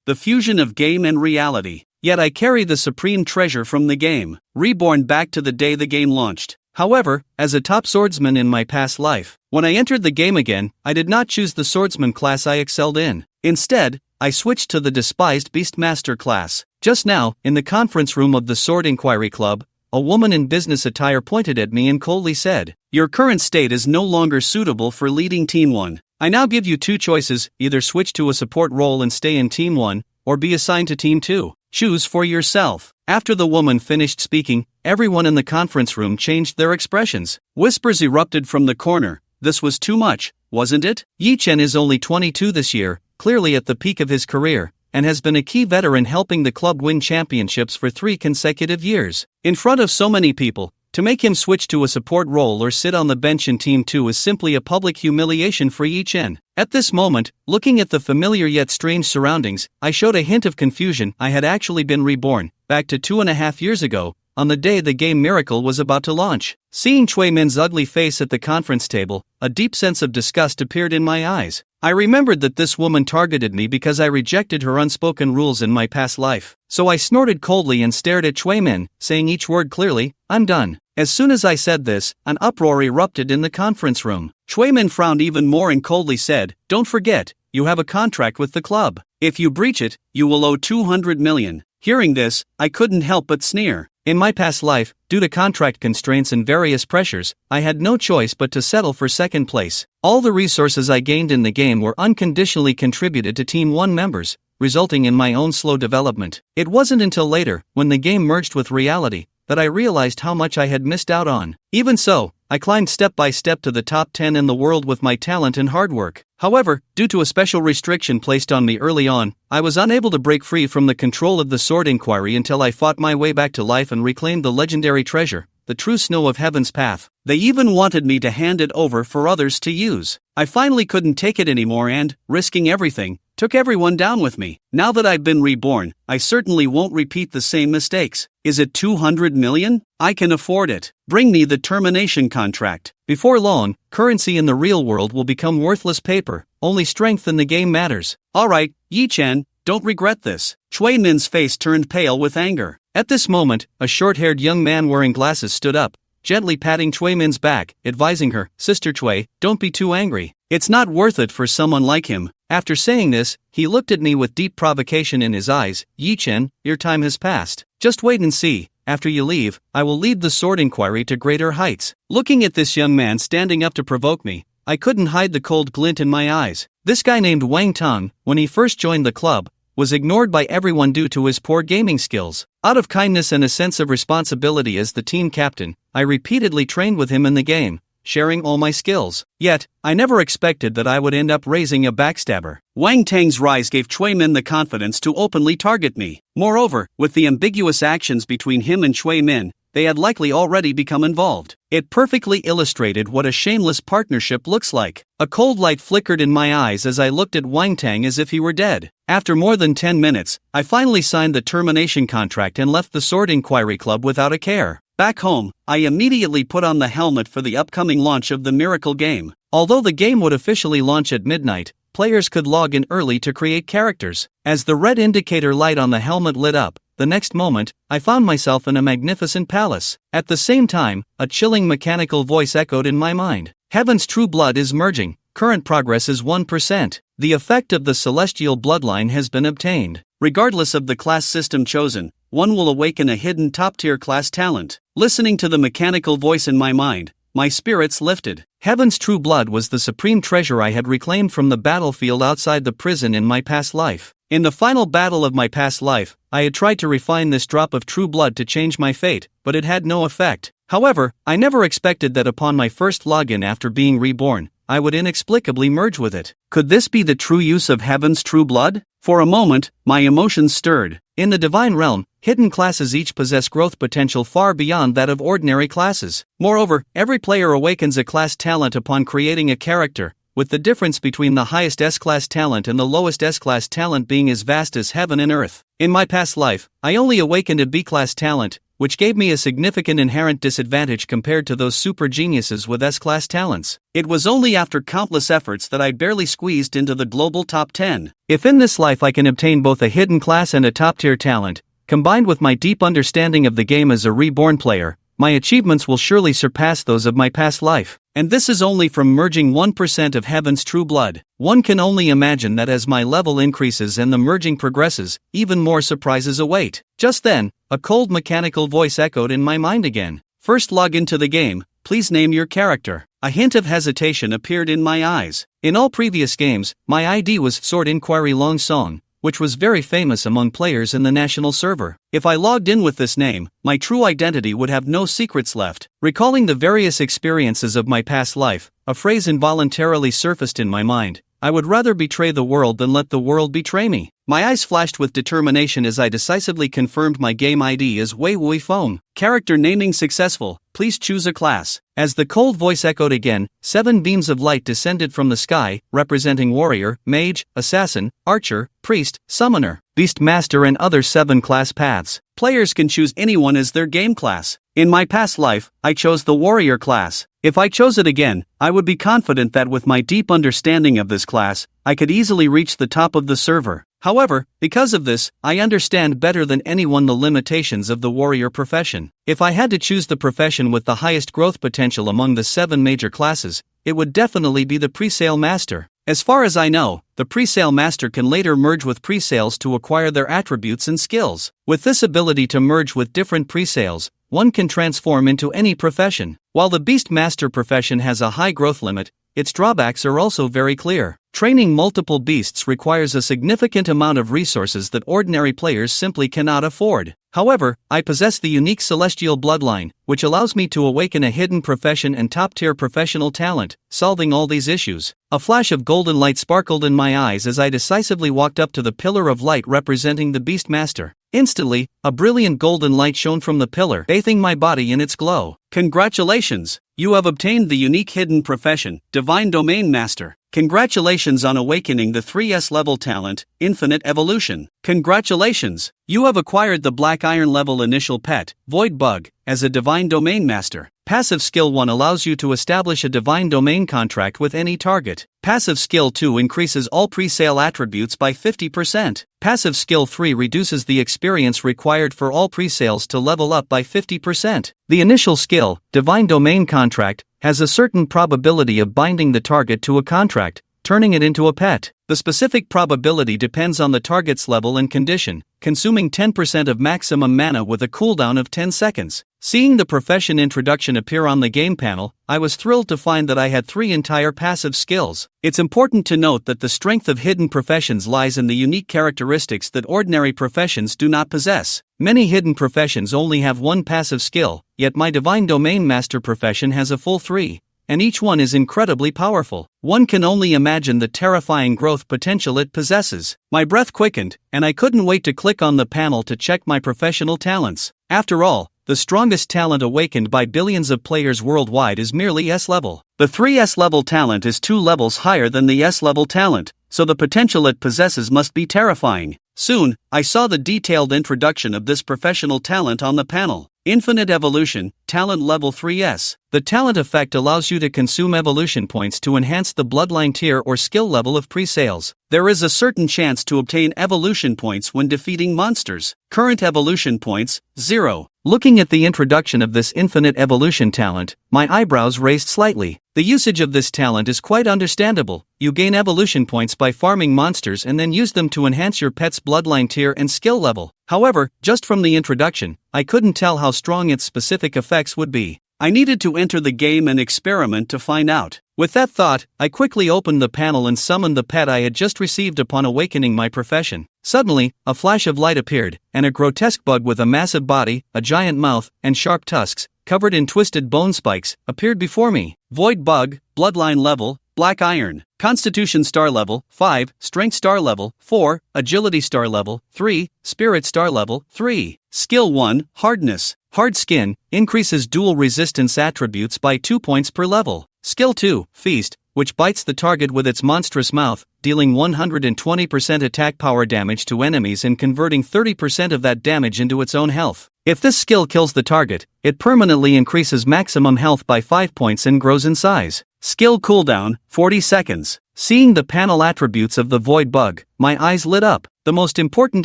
the fusion of game and reality. Yet I carry the supreme treasure from the game, Reborn, back to the day the game launched. However, as a top swordsman in my past life, when I entered the game again, I did not choose the swordsman class I excelled in. Instead, I switched to the despised Beastmaster class. Just now, in the conference room of the Sword Inquiry Club, a woman in business attire pointed at me and coldly said, "Your current state is no longer suitable for leading Team 1. I now give you two choices, either switch to a support role and stay in Team 1, or be assigned to Team 2. Choose for yourself." After the woman finished speaking, everyone in the conference room changed their expressions. Whispers erupted from the corner. This was too much, wasn't it? Yi Chen is only 22 this year, clearly at the peak of his career, and has been a key veteran helping the club win championships for 3 consecutive years. In front of so many people, to make him switch to a support role or sit on the bench in Team 2 is simply a public humiliation for Yi Chen. At this moment, looking at the familiar yet strange surroundings, I showed a hint of confusion. I had actually been reborn, back to 2.5 years ago, on the day the game Miracle was about to launch. Seeing Chui Min's ugly face at the conference table, a deep sense of disgust appeared in my eyes. I remembered that this woman targeted me because I rejected her unspoken rules in my past life. So I snorted coldly and stared at Chui Min, saying each word clearly, "I'm done." As soon as I said this, an uproar erupted in the conference room. Chui Min frowned even more and coldly said, "Don't forget, you have a contract with the club. If you breach it, you will owe 200 million. Hearing this, I couldn't help but sneer. In my past life, due to contract constraints and various pressures, I had no choice but to settle for second place. All the resources I gained in the game were unconditionally contributed to Team 1 members, resulting in my own slow development. It wasn't until later, when the game merged with reality, that I realized how much I had missed out on. Even so, I climbed step by step to the top 10 in the world with my talent and hard work. However, due to a special restriction placed on me early on, I was unable to break free from the control of the Sword Inquiry until I fought my way back to life and reclaimed the legendary treasure, the true snow of Heaven's path. They even wanted me to hand it over for others to use. I finally couldn't take it anymore and, risking everything, took everyone down with me. Now that I've been reborn, I certainly won't repeat the same mistakes. Is it 200 million? I can afford it. Bring me the termination contract. Before long, currency in the real world will become worthless paper. Only strength in the game matters. Alright, Yi Chen, don't regret this. Chui Min's face turned pale with anger. At this moment, a short-haired young man wearing glasses stood up, gently patting Chui Min's back, advising her, "Sister Chui, don't be too angry. It's not worth it for someone like him." After saying this, he looked at me with deep provocation in his eyes. "Yi Chen, your time has passed. Just wait and see. After you leave, I will lead the Sword Inquiry to greater heights." Looking at this young man standing up to provoke me, I couldn't hide the cold glint in my eyes. This guy named Wang Tong, when he first joined the club, was ignored by everyone due to his poor gaming skills. Out of kindness and a sense of responsibility as the team captain, I repeatedly trained with him in the game, sharing all my skills. Yet, I never expected that I would end up raising a backstabber. Wang Tang's rise gave Chui Min the confidence to openly target me. Moreover, with the ambiguous actions between him and Chui Min, they had likely already become involved. It perfectly illustrated what a shameless partnership looks like. A cold light flickered in my eyes as I looked at Wang Tang as if he were dead. After more than 10 minutes, I finally signed the termination contract and left the Sword Inquiry Club without a care. Back home, I immediately put on the helmet for the upcoming launch of the Miracle game. Although the game would officially launch at midnight, players could log in early to create characters. As the red indicator light on the helmet lit up, the next moment, I found myself in a magnificent palace. At the same time, a chilling mechanical voice echoed in my mind. Heaven's true blood is merging. Current progress is 1%. The effect of the celestial bloodline has been obtained. Regardless of the class system chosen, one will awaken a hidden top-tier class talent. Listening to the mechanical voice in my mind, my spirits lifted. Heaven's true blood was the supreme treasure I had reclaimed from the battlefield outside the prison in my past life. In the final battle of my past life, I had tried to refine this drop of true blood to change my fate, but it had no effect. However, I never expected that upon my first login after being reborn, I would inexplicably merge with it. Could this be the true use of Heaven's true blood? For a moment, my emotions stirred. In the divine realm, hidden classes each possess growth potential far beyond that of ordinary classes. Moreover, every player awakens a class talent upon creating a character, with the difference between the highest S-class talent and the lowest S-class talent being as vast as heaven and earth. In my past life, I only awakened a B-class talent, which gave me a significant inherent disadvantage compared to those super geniuses with S-class talents. It was only after countless efforts that I barely squeezed into the global top 10. If in this life I can obtain both a hidden class and a top-tier talent, combined with my deep understanding of the game as a Reborn player, my achievements will surely surpass those of my past life. And this is only from merging 1% of heaven's true blood. One can only imagine that as my level increases and the merging progresses, even more surprises await. Just then, a cold mechanical voice echoed in my mind again. First log into the game, please name your character. A hint of hesitation appeared in my eyes. In all previous games, my ID was Sword Inquiry Long Song, which was very famous among players in the national server. If I logged in with this name, my true identity would have no secrets left. Recalling the various experiences of my past life, a phrase involuntarily surfaced in my mind. I would rather betray the world than let the world betray me. My eyes flashed with determination as I decisively confirmed my game ID as Wei Wui Feng. Character naming successful, please choose a class. As the cold voice echoed again, 7 beams of light descended from the sky, representing warrior, mage, assassin, archer, priest, summoner, beast master and other 7 class paths. Players can choose anyone as their game class. In my past life, I chose the warrior class. If I chose it again, I would be confident that with my deep understanding of this class, I could easily reach the top of the server. However, because of this, I understand better than anyone the limitations of the warrior profession. If I had to choose the profession with the highest growth potential among the 7 major classes, it would definitely be the presale master. As far as I know, the presale master can later merge with presales to acquire their attributes and skills. With this ability to merge with different presales, one can transform into any profession. While the beast master profession has a high growth limit, its drawbacks are also very clear. Training multiple beasts requires a significant amount of resources that ordinary players simply cannot afford. However, I possess the unique celestial bloodline, which allows me to awaken a hidden profession and top-tier professional talent, solving all these issues. A flash of golden light sparkled in my eyes as I decisively walked up to the pillar of light representing the beast master. Instantly, a brilliant golden light shone from the pillar, bathing my body in its glow. Congratulations! You have obtained the unique hidden profession, Divine Domain Master. Congratulations on awakening the 3S level talent, Infinite Evolution. Congratulations! You have acquired the Black Iron level initial pet, Void Bug, as a Divine Domain Master. Passive Skill 1 allows you to establish a Divine Domain contract with any target. Passive Skill 2 increases all presale attributes by 50%. Passive Skill 3 reduces the experience required for all presales to level up by 50%. The initial skill, Divine Domain Contract, has a certain probability of binding the target to a contract, turning it into a pet. The specific probability depends on the target's level and condition, consuming 10% of maximum mana with a cooldown of 10 seconds. Seeing the profession introduction appear on the game panel, I was thrilled to find that I had 3 entire passive skills. It's important to note that the strength of hidden professions lies in the unique characteristics that ordinary professions do not possess. Many hidden professions only have 1 passive skill, yet my Divine Domain Master profession has a full 3. And each one is incredibly powerful. One can only imagine the terrifying growth potential it possesses. My breath quickened, and I couldn't wait to click on the panel to check my professional talents. After all, the strongest talent awakened by billions of players worldwide is merely S-level. The 3S level talent is 2 levels higher than the S-level talent, so the potential it possesses must be terrifying. Soon, I saw the detailed introduction of this professional talent on the panel. Infinite Evolution, Talent Level 3S. The talent effect allows you to consume evolution points to enhance the bloodline tier or skill level of presales. There is a certain chance to obtain evolution points when defeating monsters. Current evolution points, 0. Looking at the introduction of this Infinite Evolution talent, my eyebrows raised slightly. The usage of this talent is quite understandable. You gain evolution points by farming monsters and then use them to enhance your pet's bloodline tier and skill level. However, just from the introduction, I couldn't tell how strong its specific effects would be. I needed to enter the game and experiment to find out. With that thought, I quickly opened the panel and summoned the pet I had just received upon awakening my profession. Suddenly, a flash of light appeared, and a grotesque bug with a massive body, a giant mouth, and sharp tusks, covered in twisted bone spikes, appeared before me. Void Bug, Bloodline Level, Black Iron, Constitution Star Level, 5, Strength Star Level, 4, Agility Star Level, 3, Spirit Star Level, 3. Skill 1, Hardness. Hard Skin, increases dual resistance attributes by 2 points per level. Skill 2, Feast, which bites the target with its monstrous mouth, dealing 120% attack power damage to enemies and converting 30% of that damage into its own health. If this skill kills the target, it permanently increases maximum health by 5 points and grows in size. Skill cooldown, 40 seconds. Seeing the panel attributes of the Void Bug, my eyes lit up. The most important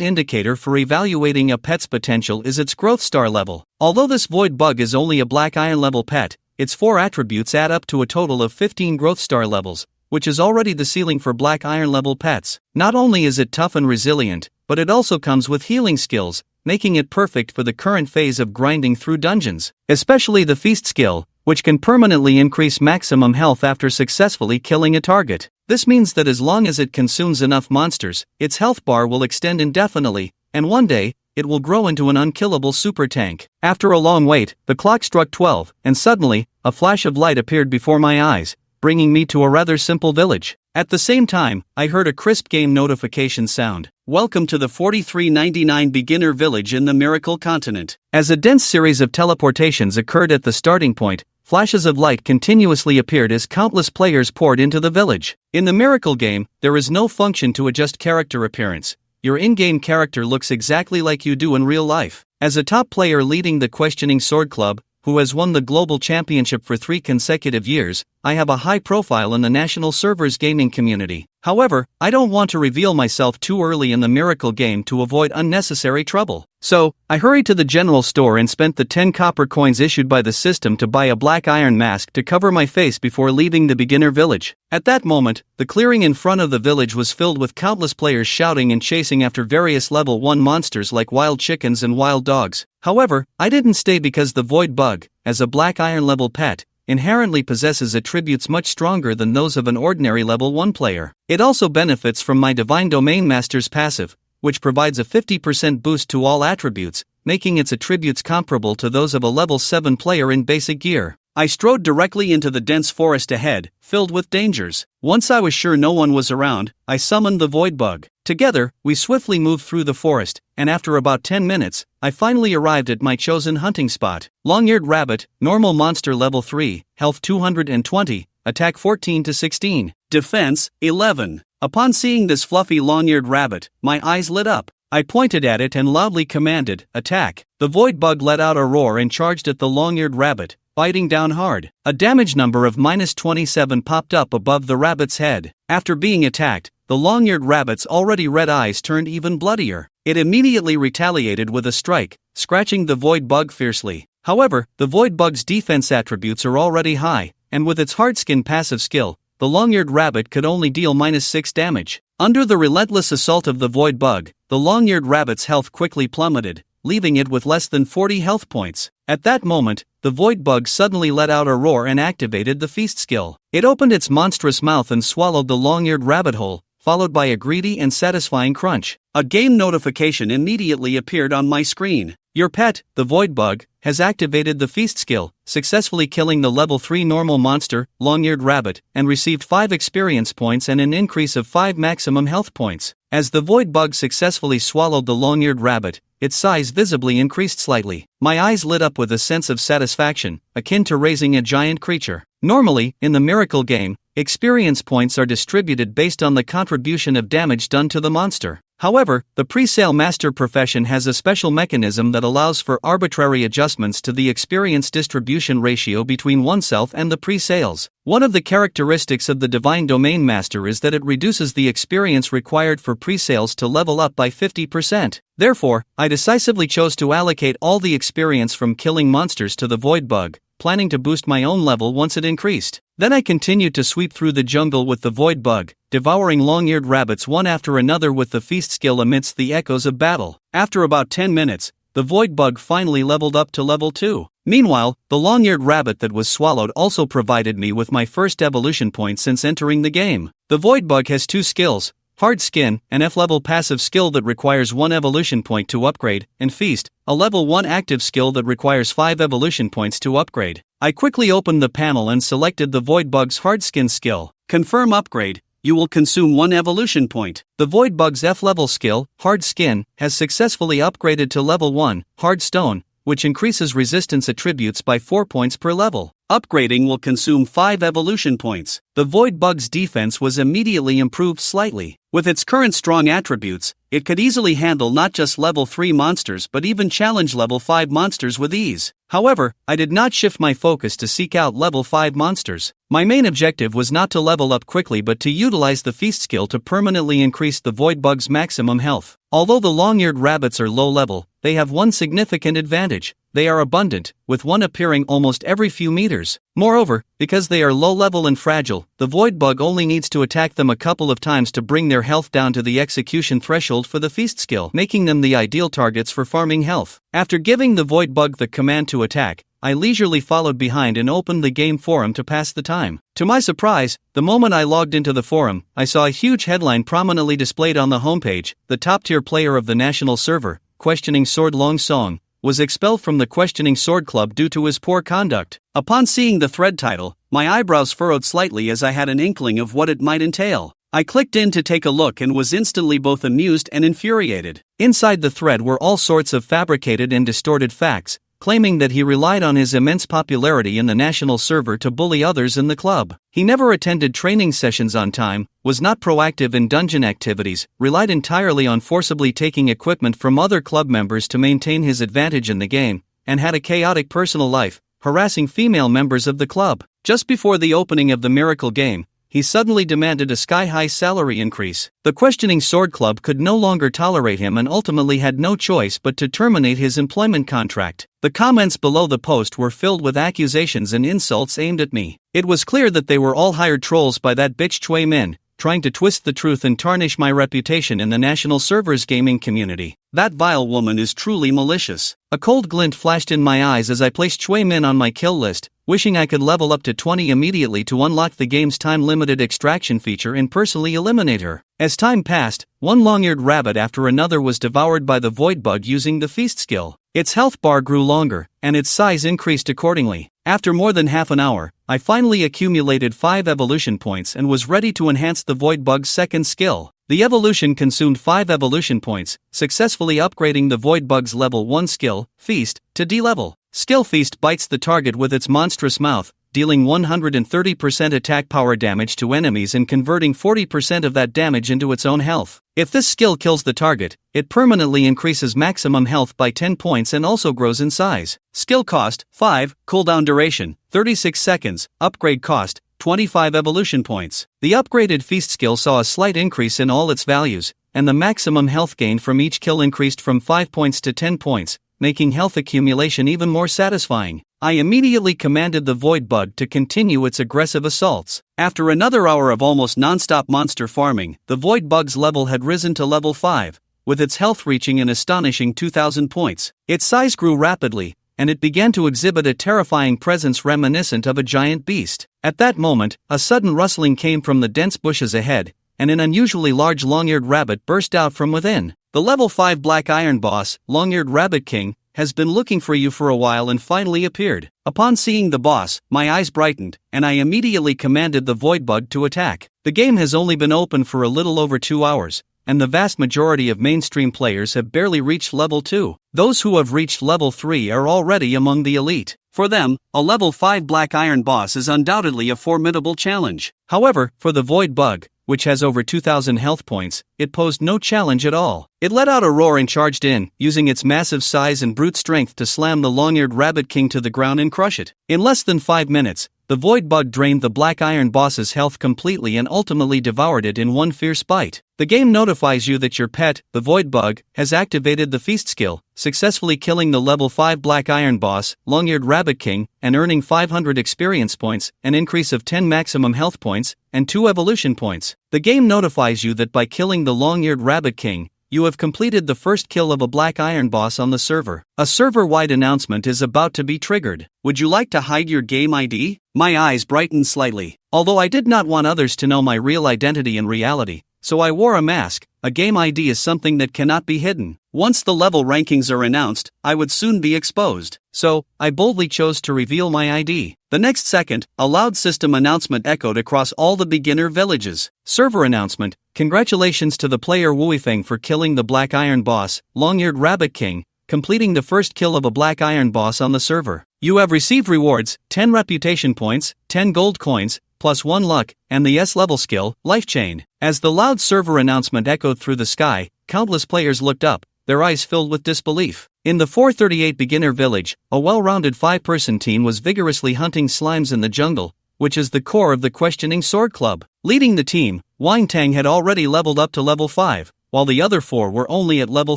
indicator for evaluating a pet's potential is its growth star level. Although this Void Bug is only a black iron level pet, its 4 attributes add up to a total of 15 growth star levels, which is already the ceiling for black iron level pets. Not only is it tough and resilient, but it also comes with healing skills, making it perfect for the current phase of grinding through dungeons, especially the Feast skill, which can permanently increase maximum health after successfully killing a target. This means that as long as it consumes enough monsters, its health bar will extend indefinitely, and one day, it will grow into an unkillable super tank. After a long wait, the clock struck 12, and suddenly, a flash of light appeared before my eyes, bringing me to a rather simple village. At the same time, I heard a crisp game notification sound. Welcome to the 4399 beginner village in the Miracle Continent. As a dense series of teleportations occurred at the starting point, flashes of light continuously appeared as countless players poured into the village. In the Miracle game, there is no function to adjust character appearance. Your in-game character looks exactly like you do in real life. As a top player leading the Questioning Sword Club, who has won the global championship for 3 consecutive years, I have a high profile in the national servers gaming community. However, I don't want to reveal myself too early in the Miracle game to avoid unnecessary trouble. So, I hurried to the general store and spent the 10 copper coins issued by the system to buy a black iron mask to cover my face before leaving the beginner village. At that moment, the clearing in front of the village was filled with countless players shouting and chasing after various level 1 monsters like wild chickens and wild dogs. However, I didn't stay because the Void Bug, as a black iron level pet, inherently possesses attributes much stronger than those of an ordinary level 1 player. It also benefits from my Divine Domain Master's passive, which provides a 50% boost to all attributes, making its attributes comparable to those of a level 7 player in basic gear. I strode directly into the dense forest ahead, filled with dangers. Once I was sure no one was around, I summoned the Void Bug. Together, we swiftly moved through the forest, and after about 10 minutes, I finally arrived at my chosen hunting spot. Long-eared rabbit, normal monster level 3, health 220, attack 14 to 16, defense 11. Upon seeing this fluffy long-eared rabbit, my eyes lit up. I pointed at it and loudly commanded, attack. The Void Bug let out a roar and charged at the long-eared rabbit, biting down hard. A damage number of -27 popped up above the rabbit's head. After being attacked, the long-eared rabbit's already red eyes turned even bloodier. It immediately retaliated with a strike, scratching the Void Bug fiercely. However, the Void Bug's defense attributes are already high, and with its Hardskin passive skill, the long-eared rabbit could only deal -6 damage. Under the relentless assault of the Void Bug, the long-eared rabbit's health quickly plummeted, leaving it with less than 40 health points. At that moment, the Void Bug suddenly let out a roar and activated the Feast skill. It opened its monstrous mouth and swallowed the long-eared rabbit whole, followed by a greedy and satisfying crunch. A game notification immediately appeared on my screen. Your pet, the Void Bug, has activated the Feast skill, successfully killing the level 3 normal monster, long-eared rabbit, and received 5 experience points and an increase of 5 maximum health points. As the Void Bug successfully swallowed the long-eared rabbit, its size visibly increased slightly. My eyes lit up with a sense of satisfaction, akin to raising a giant creature. Normally, in the Miracle game, experience points are distributed based on the contribution of damage done to the monster. However, the pre-sale master profession has a special mechanism that allows for arbitrary adjustments to the experience distribution ratio between oneself and the pre-sales. One of the characteristics of the Divine Domain Master is that it reduces the experience required for pre-sales to level up by 50%. Therefore, I decisively chose to allocate all the experience from killing monsters to the Void Bug, planning to boost my own level once it increased. Then I continued to sweep through the jungle with the Void Bug, devouring long-eared rabbits one after another with the Feast skill amidst the echoes of battle. After about 10 minutes, the Void Bug finally leveled up to level 2. Meanwhile, the long-eared rabbit that was swallowed also provided me with my first evolution point since entering the game. The Void Bug has 2 skills, Hard Skin, an F-level passive skill that requires 1 evolution point to upgrade, and Feast, a level 1 active skill that requires 5 evolution points to upgrade. I quickly opened the panel and selected the Void Bug's Hard Skin skill. Confirm upgrade. You will consume 1 evolution point. The Void Bug's F-level skill, Hard Skin, has successfully upgraded to level 1, Hard Stone, which increases resistance attributes by 4 points per level. Upgrading will consume 5 evolution points. The Void Bug's defense was immediately improved slightly. With its current strong attributes, it could easily handle not just level 3 monsters but even challenge level 5 monsters with ease. However, I did not shift my focus to seek out level 5 monsters. My main objective was not to level up quickly but to utilize the feast skill to permanently increase the Void Bug's maximum health. Although the long-eared rabbits are low level, they have one significant advantage: they are abundant, with one appearing almost every few meters. Moreover, because they are low level and fragile, the Void Bug only needs to attack them a couple of times to bring their health down to the execution threshold for the feast skill, making them the ideal targets for farming health. After giving the Void Bug the command to attack, I leisurely followed behind and opened the game forum to pass the time. To my surprise, the moment I logged into the forum, I saw a huge headline prominently displayed on the homepage: the top-tier player of the national server, Questioning Sword Long Song, was expelled from the Questioning Sword Club due to his poor conduct. Upon seeing the thread title, my eyebrows furrowed slightly as I had an inkling of what it might entail. I clicked in to take a look and was instantly both amused and infuriated. Inside the thread were all sorts of fabricated and distorted facts, claiming that he relied on his immense popularity in the national server to bully others in the club. He never attended training sessions on time, was not proactive in dungeon activities, relied entirely on forcibly taking equipment from other club members to maintain his advantage in the game, and had a chaotic personal life, harassing female members of the club. Just before the opening of the Miracle game, he suddenly demanded a sky-high salary increase. The Questioning Sword Club could no longer tolerate him and ultimately had no choice but to terminate his employment contract. The comments below the post were filled with accusations and insults aimed at me. It was clear that they were all hired trolls by that bitch Chui Min, trying to twist the truth and tarnish my reputation in the national server's gaming community. That vile woman is truly malicious. A cold glint flashed in my eyes as I placed Chui Min on my kill list, wishing I could level up to 20 immediately to unlock the game's time-limited extraction feature and personally eliminate her. As time passed, one long-eared rabbit after another was devoured by the Void Bug using the feast skill. Its health bar grew longer, and its size increased accordingly. After more than half an hour, I finally accumulated 5 evolution points and was ready to enhance the Void Bug's second skill. The evolution consumed 5 evolution points, successfully upgrading the Void Bug's level 1 skill, Feast, to D level. Skill Feast bites the target with its monstrous mouth, dealing 130% attack power damage to enemies and converting 40% of that damage into its own health. If this skill kills the target, it permanently increases maximum health by 10 points and also grows in size. Skill cost, 5, cooldown duration, 36 seconds, upgrade cost, 25 evolution points. The upgraded Feast skill saw a slight increase in all its values, and the maximum health gain from each kill increased from 5 points to 10 points, making health accumulation even more satisfying. I immediately commanded the Void Bug to continue its aggressive assaults. After another hour of almost non-stop monster farming, the Void Bug's level had risen to level 5, with its health reaching an astonishing 2,000 points. Its size grew rapidly, and it began to exhibit a terrifying presence reminiscent of a giant beast. At that moment, a sudden rustling came from the dense bushes ahead, and an unusually large long-eared rabbit burst out from within. The level 5 Black Iron boss, Long-Eared Rabbit King, has been looking for you for a while and finally appeared. Upon seeing the boss, my eyes brightened, and I immediately commanded the Void Bug to attack. The game has only been open for a little over 2 hours, and the vast majority of mainstream players have barely reached level 2. Those who have reached level 3 are already among the elite. For them, a level 5 Black Iron boss is undoubtedly a formidable challenge. However, for the Void Bug, which has over 2,000 health points, it posed no challenge at all. It let out a roar and charged in, using its massive size and brute strength to slam the Long-Eared Rabbit King to the ground and crush it. In less than 5 minutes, the Void Bug drained the Black Iron boss's health completely and ultimately devoured it in one fierce bite. The game notifies you that your pet, the Void Bug, has activated the Feast skill, successfully killing the level 5 Black Iron boss, Long-Eared Rabbit King, and earning 500 experience points, an increase of 10 maximum health points, and 2 evolution points. The game notifies you that by killing the Long-Eared Rabbit King, you have completed the first kill of a Black Iron boss on the server. A server-wide announcement is about to be triggered. Would you like to hide your game ID? My eyes brightened slightly. Although I did not want others to know my real identity in reality, so I wore a mask. A game ID is something that cannot be hidden. Once the level rankings are announced, I would soon be exposed. So, I boldly chose to reveal my ID. The next second, a loud system announcement echoed across all the beginner villages. Server announcement: congratulations to the player Wuifeng for killing the Black Iron boss, Long-Eared Rabbit King, completing the first kill of a black iron boss on the server. You have received rewards, 10 reputation points, 10 gold coins, plus 1 luck, and the S-level skill, Life Chain. As the loud server announcement echoed through the sky, countless players looked up, their eyes filled with disbelief. In the 438 beginner village, a well-rounded 5-person team was vigorously hunting slimes in the jungle, which is the core of the Questioning Sword Club. Leading the team, Wang Tang had already leveled up to level 5, while the other 4 were only at level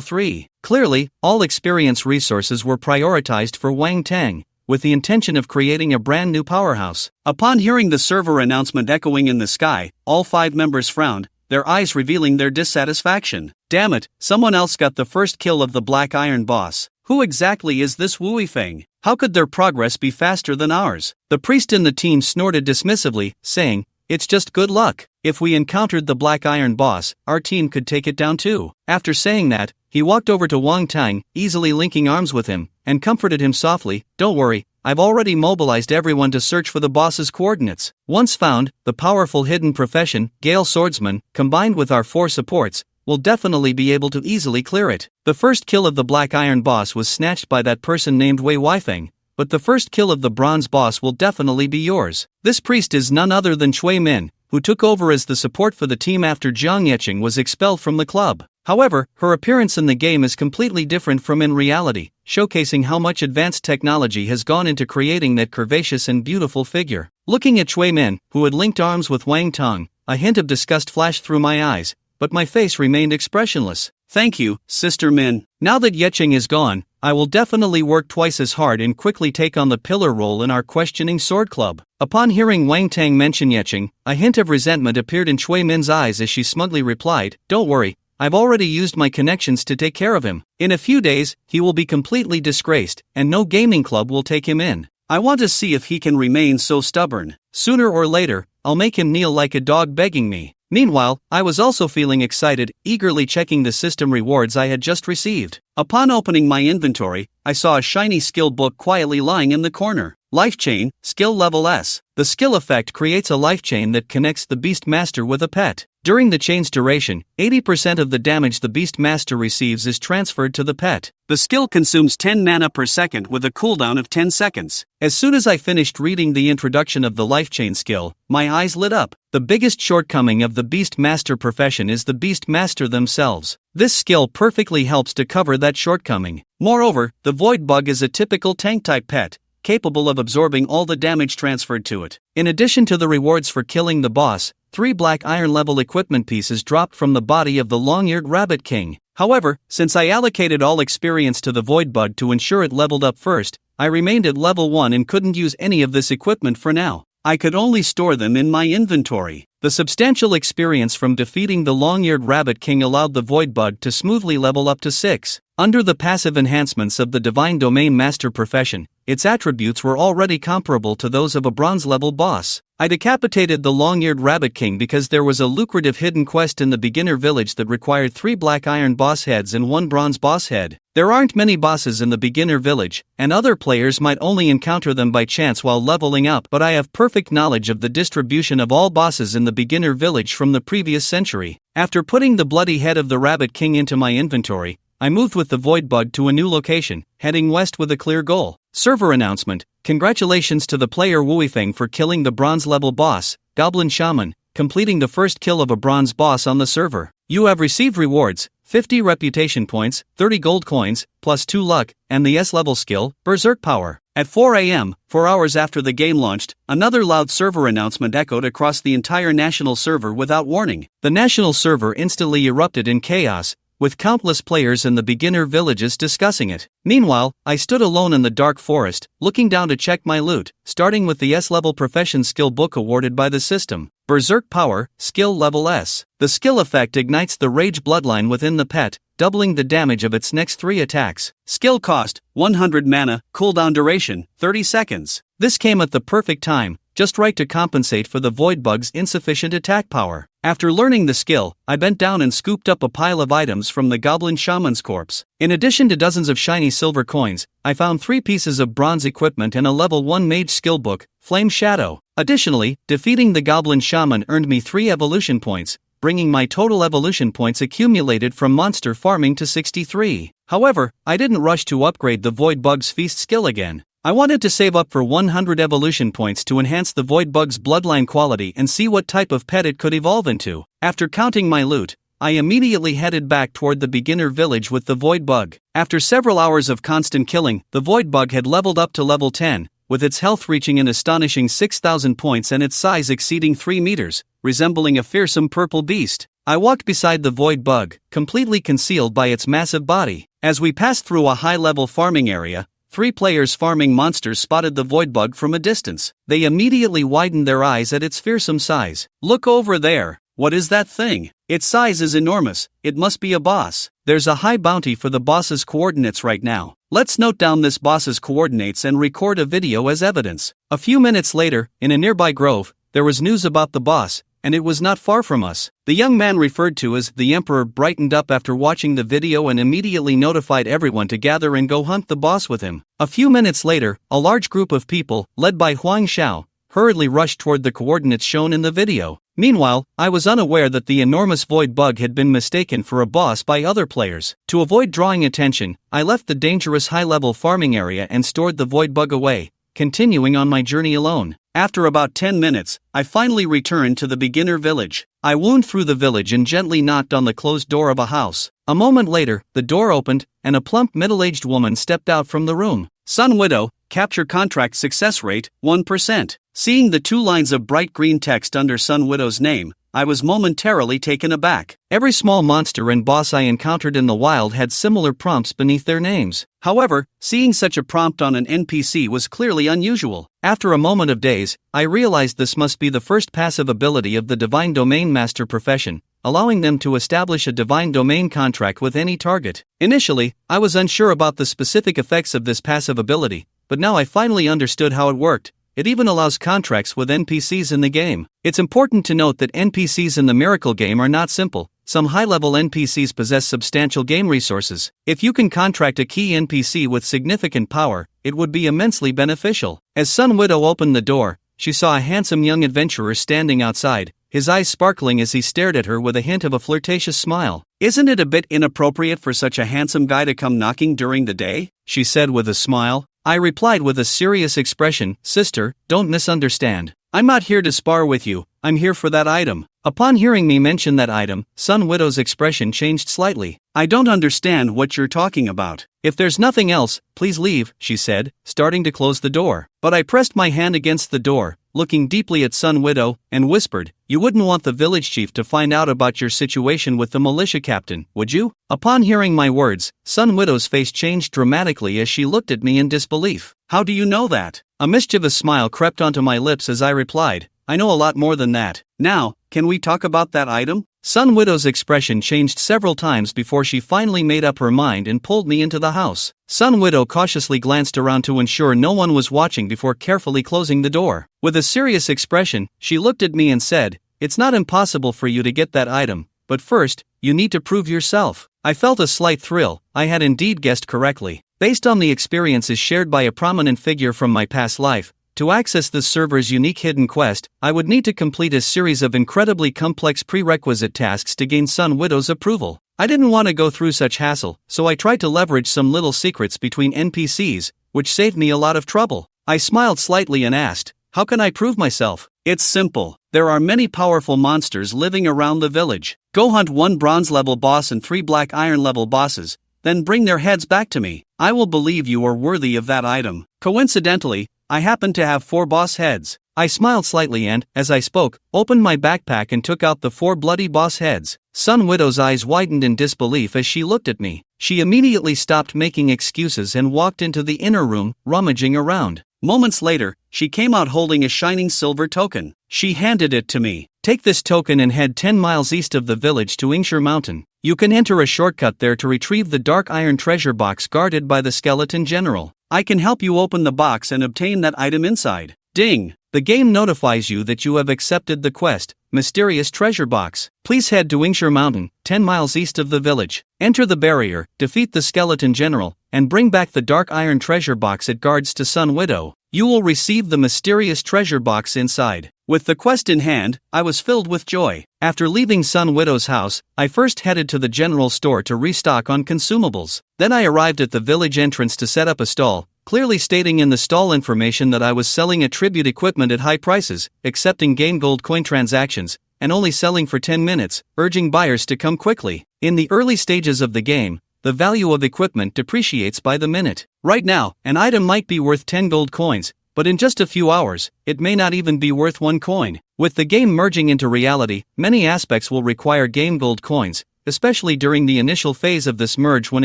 3. Clearly, all experience resources were prioritized for Wang Tang, with the intention of creating a brand new powerhouse. Upon hearing the server announcement echoing in the sky, all 5 members frowned, their eyes revealing their dissatisfaction. Damn it, someone else got the first kill of the Black Iron boss. Who exactly is this Wui Feng? How could their progress be faster than ours? The priest in the team snorted dismissively, saying, "It's just good luck. If we encountered the Black Iron boss, our team could take it down too." After saying that, he walked over to Wang Tang, easily linking arms with him, and comforted him softly, "Don't worry, I've already mobilized everyone to search for the boss's coordinates. Once found, the powerful hidden profession, Gale Swordsman, combined with our 4 supports, will definitely be able to easily clear it." The first kill of the Black Iron boss was snatched by that person named Wei Weifeng, but the first kill of the bronze boss will definitely be yours. This priest is none other than Chui Min, who took over as the support for the team after Jiang Yecheng was expelled from the club. However, her appearance in the game is completely different from in reality, showcasing how much advanced technology has gone into creating that curvaceous and beautiful figure. Looking at Chui Min, who had linked arms with Wang Tang, a hint of disgust flashed through my eyes, but my face remained expressionless. "Thank you, Sister Min. Now that Yecheng is gone, I will definitely work twice as hard and quickly take on the pillar role in our Questioning Sword Club." Upon hearing Wang Tang mention Yecheng, a hint of resentment appeared in Chui Min's eyes as she smugly replied, "Don't worry, I've already used my connections to take care of him. In a few days, he will be completely disgraced, and no gaming club will take him in. I want to see if he can remain so stubborn. Sooner or later, I'll make him kneel like a dog begging me." Meanwhile, I was also feeling excited, eagerly checking the system rewards I had just received. Upon opening my inventory, I saw a shiny skill book quietly lying in the corner. Life Chain, Skill Level S. The skill effect creates a life chain that connects the Beast Master with a pet. During the chain's duration, 80% of the damage the Beast Master receives is transferred to the pet. The skill consumes 10 mana per second with a cooldown of 10 seconds. As soon as I finished reading the introduction of the Life Chain skill, my eyes lit up. The biggest shortcoming of the Beast Master profession is the Beast Master themselves. This skill perfectly helps to cover that shortcoming. Moreover, the Void Bug is a typical tank-type pet, capable of absorbing all the damage transferred to it. In addition to the rewards for killing the boss, 3 black iron level equipment pieces dropped from the body of the long-eared Rabbit King. However, since I allocated all experience to the Void Bug to ensure it leveled up first, I remained at level 1 and couldn't use any of this equipment for now. I could only store them in my inventory. The substantial experience from defeating the long-eared Rabbit King allowed the Void Bug to smoothly level up to 6. Under the passive enhancements of the Divine Domain Master profession, its attributes were already comparable to those of a bronze-level boss. I decapitated the long-eared Rabbit King because there was a lucrative hidden quest in the beginner village that required 3 black iron boss heads and 1 bronze boss head. There aren't many bosses in the beginner village, and other players might only encounter them by chance while leveling up, but I have perfect knowledge of the distribution of all bosses in the beginner village from the previous century. After putting the bloody head of the Rabbit King into my inventory, I moved with the Void Bug to a new location, heading west with a clear goal. Server announcement: congratulations to the player Wuifeng for killing the bronze-level boss, Goblin Shaman, completing the first kill of a bronze boss on the server. You have received rewards, 50 reputation points, 30 gold coins, plus 2 luck, and the S-level skill, Berserk Power. At 4 a.m., 4 hours after the game launched, another loud server announcement echoed across the entire national server without warning. The national server instantly erupted in chaos, with countless players in the beginner villages discussing it. Meanwhile, I stood alone in the dark forest, looking down to check my loot, starting with the S-level profession skill book awarded by the system. Berserk Power, Skill Level S. The skill effect ignites the rage bloodline within the pet, doubling the damage of its next 3 attacks. Skill cost, 100 mana, cooldown duration, 30 seconds. This came at the perfect time, just right to compensate for the Void Bug's insufficient attack power. After learning the skill, I bent down and scooped up a pile of items from the Goblin Shaman's corpse. In addition to dozens of shiny silver coins, I found 3 pieces of bronze equipment and a level 1 mage skill book, Flame Shadow. Additionally, defeating the Goblin Shaman earned me 3 evolution points, bringing my total evolution points accumulated from monster farming to 63. However, I didn't rush to upgrade the Void Bug's Feast skill again. I wanted to save up for 100 evolution points to enhance the Void Bug's bloodline quality and see what type of pet it could evolve into. After counting my loot, I immediately headed back toward the beginner village with the Void Bug. After several hours of constant killing, the Void Bug had leveled up to level 10, with its health reaching an astonishing 6,000 points and its size exceeding 3 meters, resembling a fearsome purple beast. I walked beside the Void Bug, completely concealed by its massive body. As we passed through a high-level farming area, 3 players farming monsters spotted the Void Bug from a distance. They immediately widened their eyes at its fearsome size. "Look over there. What is that thing? Its size is enormous. It must be a boss. There's a high bounty for the boss's coordinates right now. Let's note down this boss's coordinates and record a video as evidence." A few minutes later, in a nearby grove, there was news about the boss, and it was not far from us. The young man referred to as the Emperor brightened up after watching the video and immediately notified everyone to gather and go hunt the boss with him. A few minutes later, a large group of people, led by Huang Xiao, hurriedly rushed toward the coordinates shown in the video. Meanwhile, I was unaware that the enormous Void Bug had been mistaken for a boss by other players. To avoid drawing attention, I left the dangerous high-level farming area and stored the Void Bug away, continuing on my journey alone. After about 10 minutes, I finally returned to the beginner village. I wound through the village and gently knocked on the closed door of a house. A moment later, the door opened, and a plump middle-aged woman stepped out from the room. "Sun Widow, capture contract success rate, 1%. Seeing the 2 lines of bright green text under Sun Widow's name, I was momentarily taken aback. Every small monster and boss I encountered in the wild had similar prompts beneath their names. However, seeing such a prompt on an NPC was clearly unusual. After a moment of daze, I realized this must be the first passive ability of the Divine Domain Master profession, allowing them to establish a Divine Domain contract with any target. Initially, I was unsure about the specific effects of this passive ability, but now I finally understood how it worked. It even allows contracts with NPCs in the game. It's important to note that NPCs in the Miracle game are not simple. Some high-level NPCs possess substantial game resources. If you can contract a key NPC with significant power, it would be immensely beneficial. As Sun Widow opened the door, she saw a handsome young adventurer standing outside, his eyes sparkling as he stared at her with a hint of a flirtatious smile. "Isn't it a bit inappropriate for such a handsome guy to come knocking during the day?" she said with a smile. I replied with a serious expression, "Sister, don't misunderstand. I'm not here to spar with you, I'm here for that item." Upon hearing me mention that item, Sun Widow's expression changed slightly. "I don't understand what you're talking about. If there's nothing else, please leave," she said, starting to close the door. But I pressed my hand against the door, looking deeply at Sun Widow, and whispered, "You wouldn't want the village chief to find out about your situation with the militia captain, would you?" Upon hearing my words, Sun Widow's face changed dramatically as she looked at me in disbelief. "How do you know that?" A mischievous smile crept onto my lips as I replied, "I know a lot more than that. Now, can we talk about that item?" Sun Widow's expression changed several times before she finally made up her mind and pulled me into the house. Sun Widow cautiously glanced around to ensure no one was watching before carefully closing the door. With a serious expression, she looked at me and said, "It's not impossible for you to get that item, but first, you need to prove yourself." I felt a slight thrill. I had indeed guessed correctly. Based on the experiences shared by a prominent figure from my past life, to access this server's unique hidden quest, I would need to complete a series of incredibly complex prerequisite tasks to gain Sun Widow's approval. I didn't want to go through such hassle, so I tried to leverage some little secrets between NPCs, which saved me a lot of trouble. I smiled slightly and asked, "How can I prove myself?" "It's simple. There are many powerful monsters living around the village. Go hunt 1 bronze-level boss and 3 black iron-level bosses, then bring their heads back to me. I will believe you are worthy of that item." Coincidentally, I happened to have 4 boss heads. I smiled slightly and, as I spoke, opened my backpack and took out the 4 bloody boss heads. Sun Widow's eyes widened in disbelief as she looked at me. She immediately stopped making excuses and walked into the inner room, rummaging around. Moments later, she came out holding a shining silver token. She handed it to me. "Take this token and head 10 miles east of the village to Inure Mountain. You can enter a shortcut there to retrieve the dark iron treasure box guarded by the skeleton general. I can help you open the box and obtain that item inside." Ding! The game notifies you that you have accepted the quest, Mysterious Treasure Box. Please head to Inure Mountain, 10 miles east of the village. Enter the barrier, defeat the skeleton general, and bring back the dark iron treasure box it guards to Sun Widow. You will receive the mysterious treasure box inside. With the quest in hand, I was filled with joy. After leaving Sun Widow's house, I first headed to the general store to restock on consumables. Then I arrived at the village entrance to set up a stall, clearly stating in the stall information that I was selling attribute equipment at high prices, accepting gain gold coin transactions, and only selling for 10 minutes, urging buyers to come quickly. In the early stages of the game, the value of equipment depreciates by the minute. Right now, an item might be worth 10 gold coins, but in just a few hours, it may not even be worth 1 coin. With the game merging into reality, many aspects will require game gold coins, especially during the initial phase of this merge when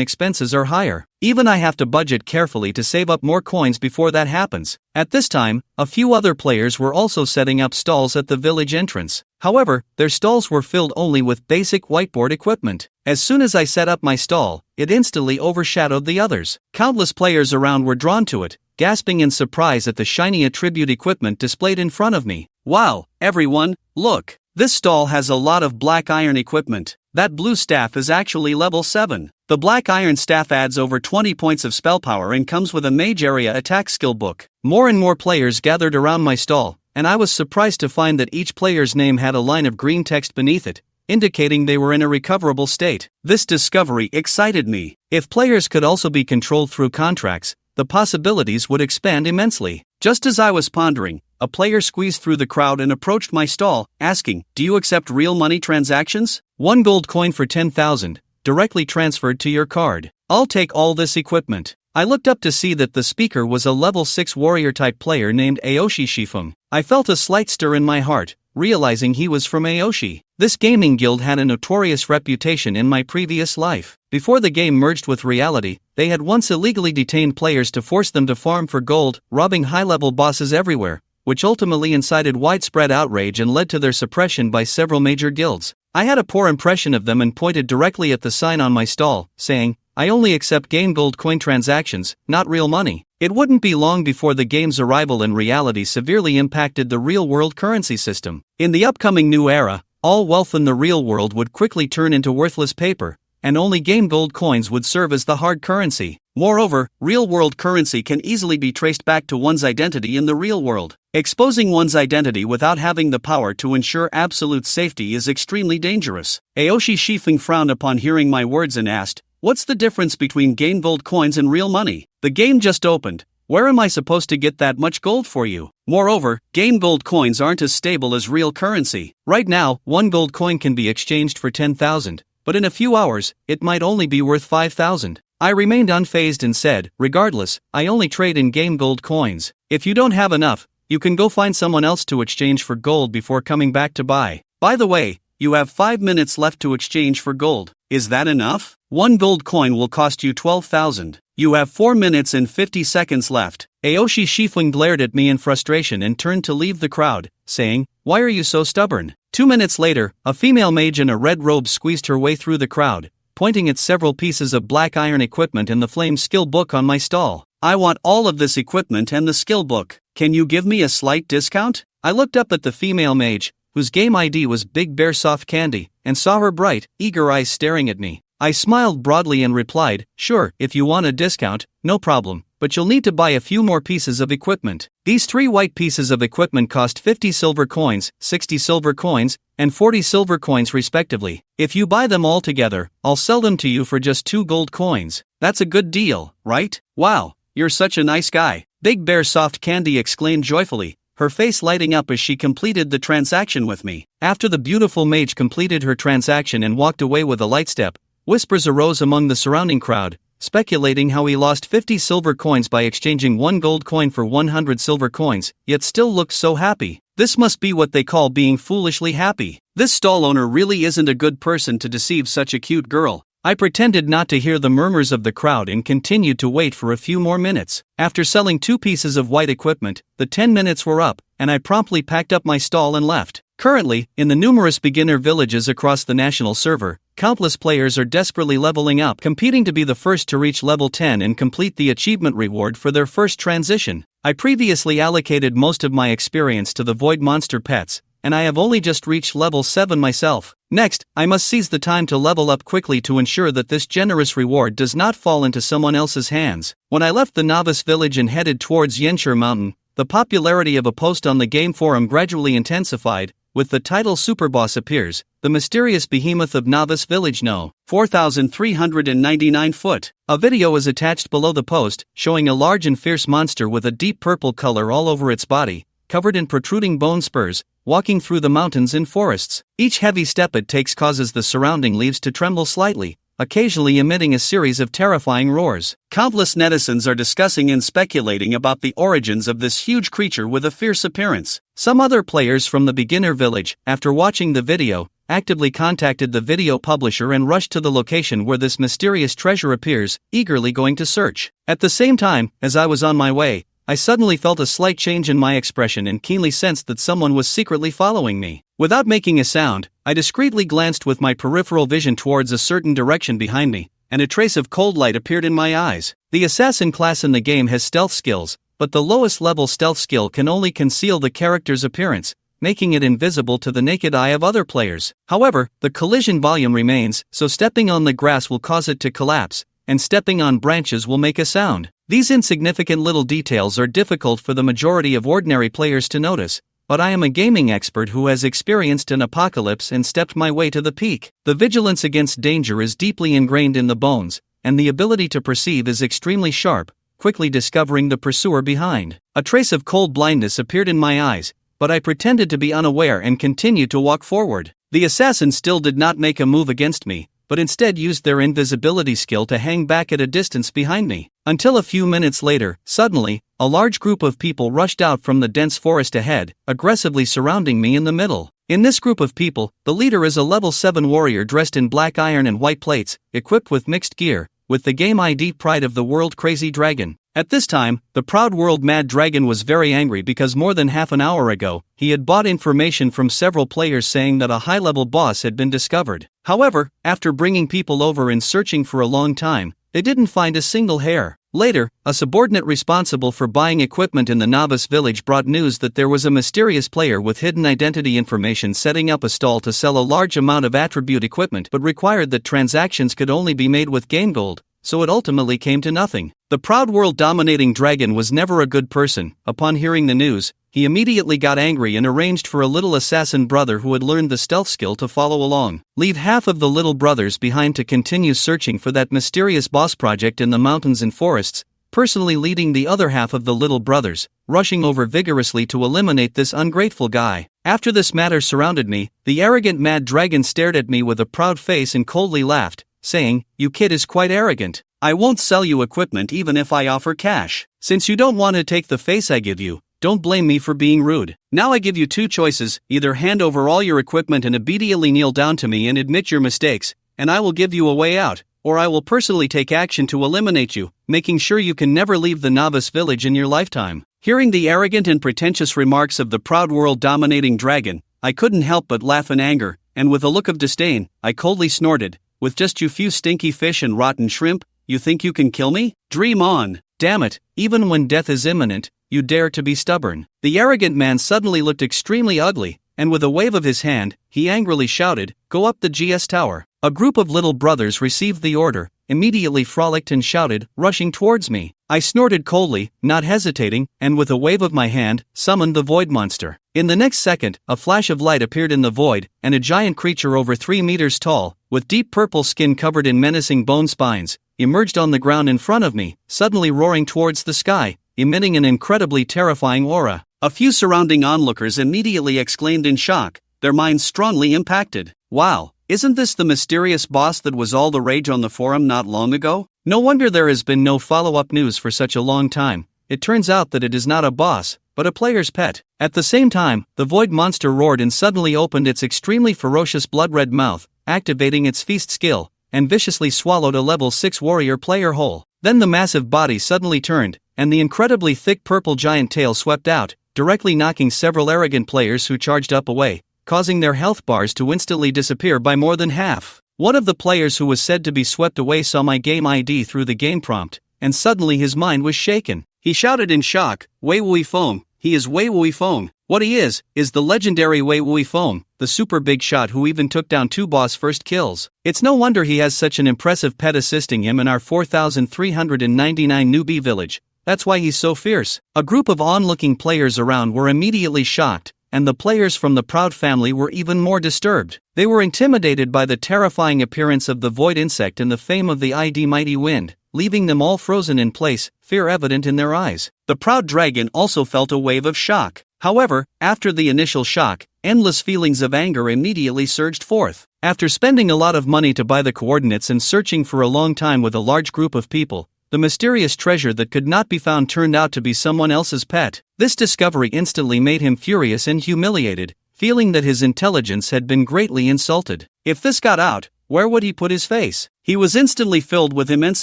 expenses are higher. Even I have to budget carefully to save up more coins before that happens. At this time, a few other players were also setting up stalls at the village entrance. However, their stalls were filled only with basic whiteboard equipment. As soon as I set up my stall, it instantly overshadowed the others. Countless players around were drawn to it, gasping in surprise at the shiny attribute equipment displayed in front of me. Wow, everyone, look! This stall has a lot of black iron equipment. That blue staff is actually level 7. The black iron staff adds over 20 points of spell power and comes with a mage area attack skill book. More and more players gathered around my stall, and I was surprised to find that each player's name had a line of green text beneath it, indicating they were in a recoverable state. This discovery excited me. If players could also be controlled through contracts, the possibilities would expand immensely. Just as I was pondering, a player squeezed through the crowd and approached my stall, asking, "Do you accept real money transactions? 1 gold coin for 10,000, directly transferred to your card. I'll take all this equipment." I looked up to see that the speaker was a level 6 warrior-type player named Aoshi Shifum. I felt a slight stir in my heart, realizing he was from Aoshi. This gaming guild had a notorious reputation in my previous life. Before the game merged with reality, they had once illegally detained players to force them to farm for gold, robbing high-level bosses everywhere, which ultimately incited widespread outrage and led to their suppression by several major guilds. I had a poor impression of them and pointed directly at the sign on my stall, saying, "I only accept game gold coin transactions, not real money." It wouldn't be long before the game's arrival in reality severely impacted the real-world currency system. In the upcoming new era, all wealth in the real world would quickly turn into worthless paper, and only game gold coins would serve as the hard currency. Moreover, real-world currency can easily be traced back to one's identity in the real world. Exposing one's identity without having the power to ensure absolute safety is extremely dangerous. Aoshi Shifeng frowned upon hearing my words and asked, "What's the difference between game gold coins and real money? The game just opened. Where am I supposed to get that much gold for you? Moreover, game gold coins aren't as stable as real currency. Right now, 1 gold coin can be exchanged for 10,000, but in a few hours, it might only be worth 5,000. I remained unfazed and said, "Regardless, I only trade in game gold coins. If you don't have enough, you can go find someone else to exchange for gold before coming back to buy. By the way, you have 5 minutes left to exchange for gold. Is that enough? 1 gold coin will cost you 12,000. You have 4 minutes and 50 seconds left." Aoshi Shifeng glared at me in frustration and turned to leave the crowd, saying, "Why are you so stubborn?" 2 minutes later, a female mage in a red robe squeezed her way through the crowd, pointing at several pieces of black iron equipment and the flame skill book on my stall. "I want all of this equipment and the skill book. Can you give me a slight discount?" I looked up at the female mage, whose game ID was Big Bear Soft Candy, and saw her bright, eager eyes staring at me. I smiled broadly and replied, "Sure, if you want a discount, no problem, but you'll need to buy a few more pieces of equipment. These 3 white pieces of equipment cost 50 silver coins, 60 silver coins, and 40 silver coins respectively. If you buy them all together, I'll sell them to you for just 2 gold coins. That's a good deal, right? Wow, you're such a nice guy." Big Bear Soft Candy exclaimed joyfully, her face lighting up as she completed the transaction with me. After the beautiful mage completed her transaction and walked away with a light step, whispers arose among the surrounding crowd, speculating how he lost 50 silver coins by exchanging 1 gold coin for 100 silver coins, yet still looked so happy. This must be what they call being foolishly happy. This stall owner really isn't a good person to deceive such a cute girl. I pretended not to hear the murmurs of the crowd and continued to wait for a few more minutes. After selling 2 pieces of white equipment, the 10 minutes were up, and I promptly packed up my stall and left. Currently, in the numerous beginner villages across the national server, countless players are desperately leveling up, competing to be the first to reach level 10 and complete the achievement reward for their first transition. I previously allocated most of my experience to the void monster pets, and I have only just reached level 7 myself. Next, I must seize the time to level up quickly to ensure that this generous reward does not fall into someone else's hands. When I left the novice village and headed towards Yenshur Mountain, the popularity of a post on the game forum gradually intensified. With the title Superboss appears, the mysterious behemoth of Novice Village No. 4,399 foot. A video is attached below the post, showing a large and fierce monster with a deep purple color all over its body, covered in protruding bone spurs, walking through the mountains and forests. Each heavy step it takes causes the surrounding leaves to tremble slightly, occasionally emitting a series of terrifying roars. Countless netizens are discussing and speculating about the origins of this huge creature with a fierce appearance. Some other players from the beginner village, after watching the video, actively contacted the video publisher and rushed to the location where this mysterious treasure appears, eagerly going to search. At the same time, as I was on my way, I suddenly felt a slight change in my expression and keenly sensed that someone was secretly following me. Without making a sound, I discreetly glanced with my peripheral vision towards a certain direction behind me, and a trace of cold light appeared in my eyes. The assassin class in the game has stealth skills, but the lowest level stealth skill can only conceal the character's appearance, making it invisible to the naked eye of other players. However, the collision volume remains, so stepping on the grass will cause it to collapse, and stepping on branches will make a sound. These insignificant little details are difficult for the majority of ordinary players to notice, but I am a gaming expert who has experienced an apocalypse and stepped my way to the peak. The vigilance against danger is deeply ingrained in the bones, and the ability to perceive is extremely sharp, quickly discovering the pursuer behind. A trace of cold blindness appeared in my eyes, but I pretended to be unaware and continued to walk forward. The assassins still did not make a move against me, but instead used their invisibility skill to hang back at a distance behind me. Until a few minutes later, suddenly, a large group of people rushed out from the dense forest ahead, aggressively surrounding me in the middle. In this group of people, the leader is a level 7 warrior dressed in black iron and white plates, equipped with mixed gear, with the game ID Pride of the World Crazy Dragon. At this time, the proud world Mad Dragon was very angry because more than half an hour ago, he had bought information from several players saying that a high-level boss had been discovered. However, after bringing people over and searching for a long time, they didn't find a single hair. Later, a subordinate responsible for buying equipment in the novice village brought news that there was a mysterious player with hidden identity information setting up a stall to sell a large amount of attribute equipment but required that transactions could only be made with game gold, so it ultimately came to nothing. The proud world-dominating dragon was never a good person. Upon hearing the news, he immediately got angry and arranged for a little assassin brother who had learned the stealth skill to follow along. Leave half of the little brothers behind to continue searching for that mysterious boss project in the mountains and forests, personally leading the other half of the little brothers, rushing over vigorously to eliminate this ungrateful guy. After this matter surrounded me, the arrogant Mad Dragon stared at me with a proud face and coldly laughed, saying, "You kid is quite arrogant. I won't sell you equipment even if I offer cash. Since you don't want to take the face I give you, don't blame me for being rude. Now I give you two choices, either hand over all your equipment and immediately kneel down to me and admit your mistakes, and I will give you a way out, or I will personally take action to eliminate you, making sure you can never leave the novice village in your lifetime." Hearing the arrogant and pretentious remarks of the proud world-dominating dragon, I couldn't help but laugh in anger, and with a look of disdain, I coldly snorted, "With just you few stinky fish and rotten shrimp, you think you can kill me? Dream on. Damn it, even when death is imminent, you dare to be stubborn." The arrogant man suddenly looked extremely ugly, and with a wave of his hand, he angrily shouted, "Go up the GS tower." A group of little brothers received the order, immediately frolicked and shouted, rushing towards me. I snorted coldly, not hesitating, and with a wave of my hand, summoned the void monster. In the next second, a flash of light appeared in the void, and a giant creature over 3 meters tall, with deep purple skin covered in menacing bone spines, emerged on the ground in front of me, suddenly roaring towards the sky, emitting an incredibly terrifying aura. A few surrounding onlookers immediately exclaimed in shock, their minds strongly impacted. Wow, isn't this the mysterious boss that was all the rage on the forum not long ago? No wonder there has been no follow-up news for such a long time. It turns out that it is not a boss, but a player's pet. At the same time, the void monster roared and suddenly opened its extremely ferocious blood-red mouth, activating its feast skill, and viciously swallowed a level 6 warrior player whole. Then the massive body suddenly turned, and the incredibly thick purple giant tail swept out, directly knocking several arrogant players who charged up away, causing their health bars to instantly disappear by more than half. One of the players who was said to be swept away saw my game ID through the game prompt, and suddenly his mind was shaken. He shouted in shock, "Wei Wui Feng, he is Wei Wui Feng." What he is the legendary Wei Wui Feng, the super big shot who even took down 2 boss first kills. It's no wonder he has such an impressive pet assisting him in our 4,399 newbie village, that's why he's so fierce. A group of onlooking players around were immediately shocked, and the players from the Proud family were even more disturbed. They were intimidated by the terrifying appearance of the void insect and the fame of the mighty wind, leaving them all frozen in place, fear evident in their eyes. The Proud dragon also felt a wave of shock. However, after the initial shock, endless feelings of anger immediately surged forth. After spending a lot of money to buy the coordinates and searching for a long time with a large group of people, the mysterious treasure that could not be found turned out to be someone else's pet. This discovery instantly made him furious and humiliated, feeling that his intelligence had been greatly insulted. If this got out, where would he put his face? He was instantly filled with immense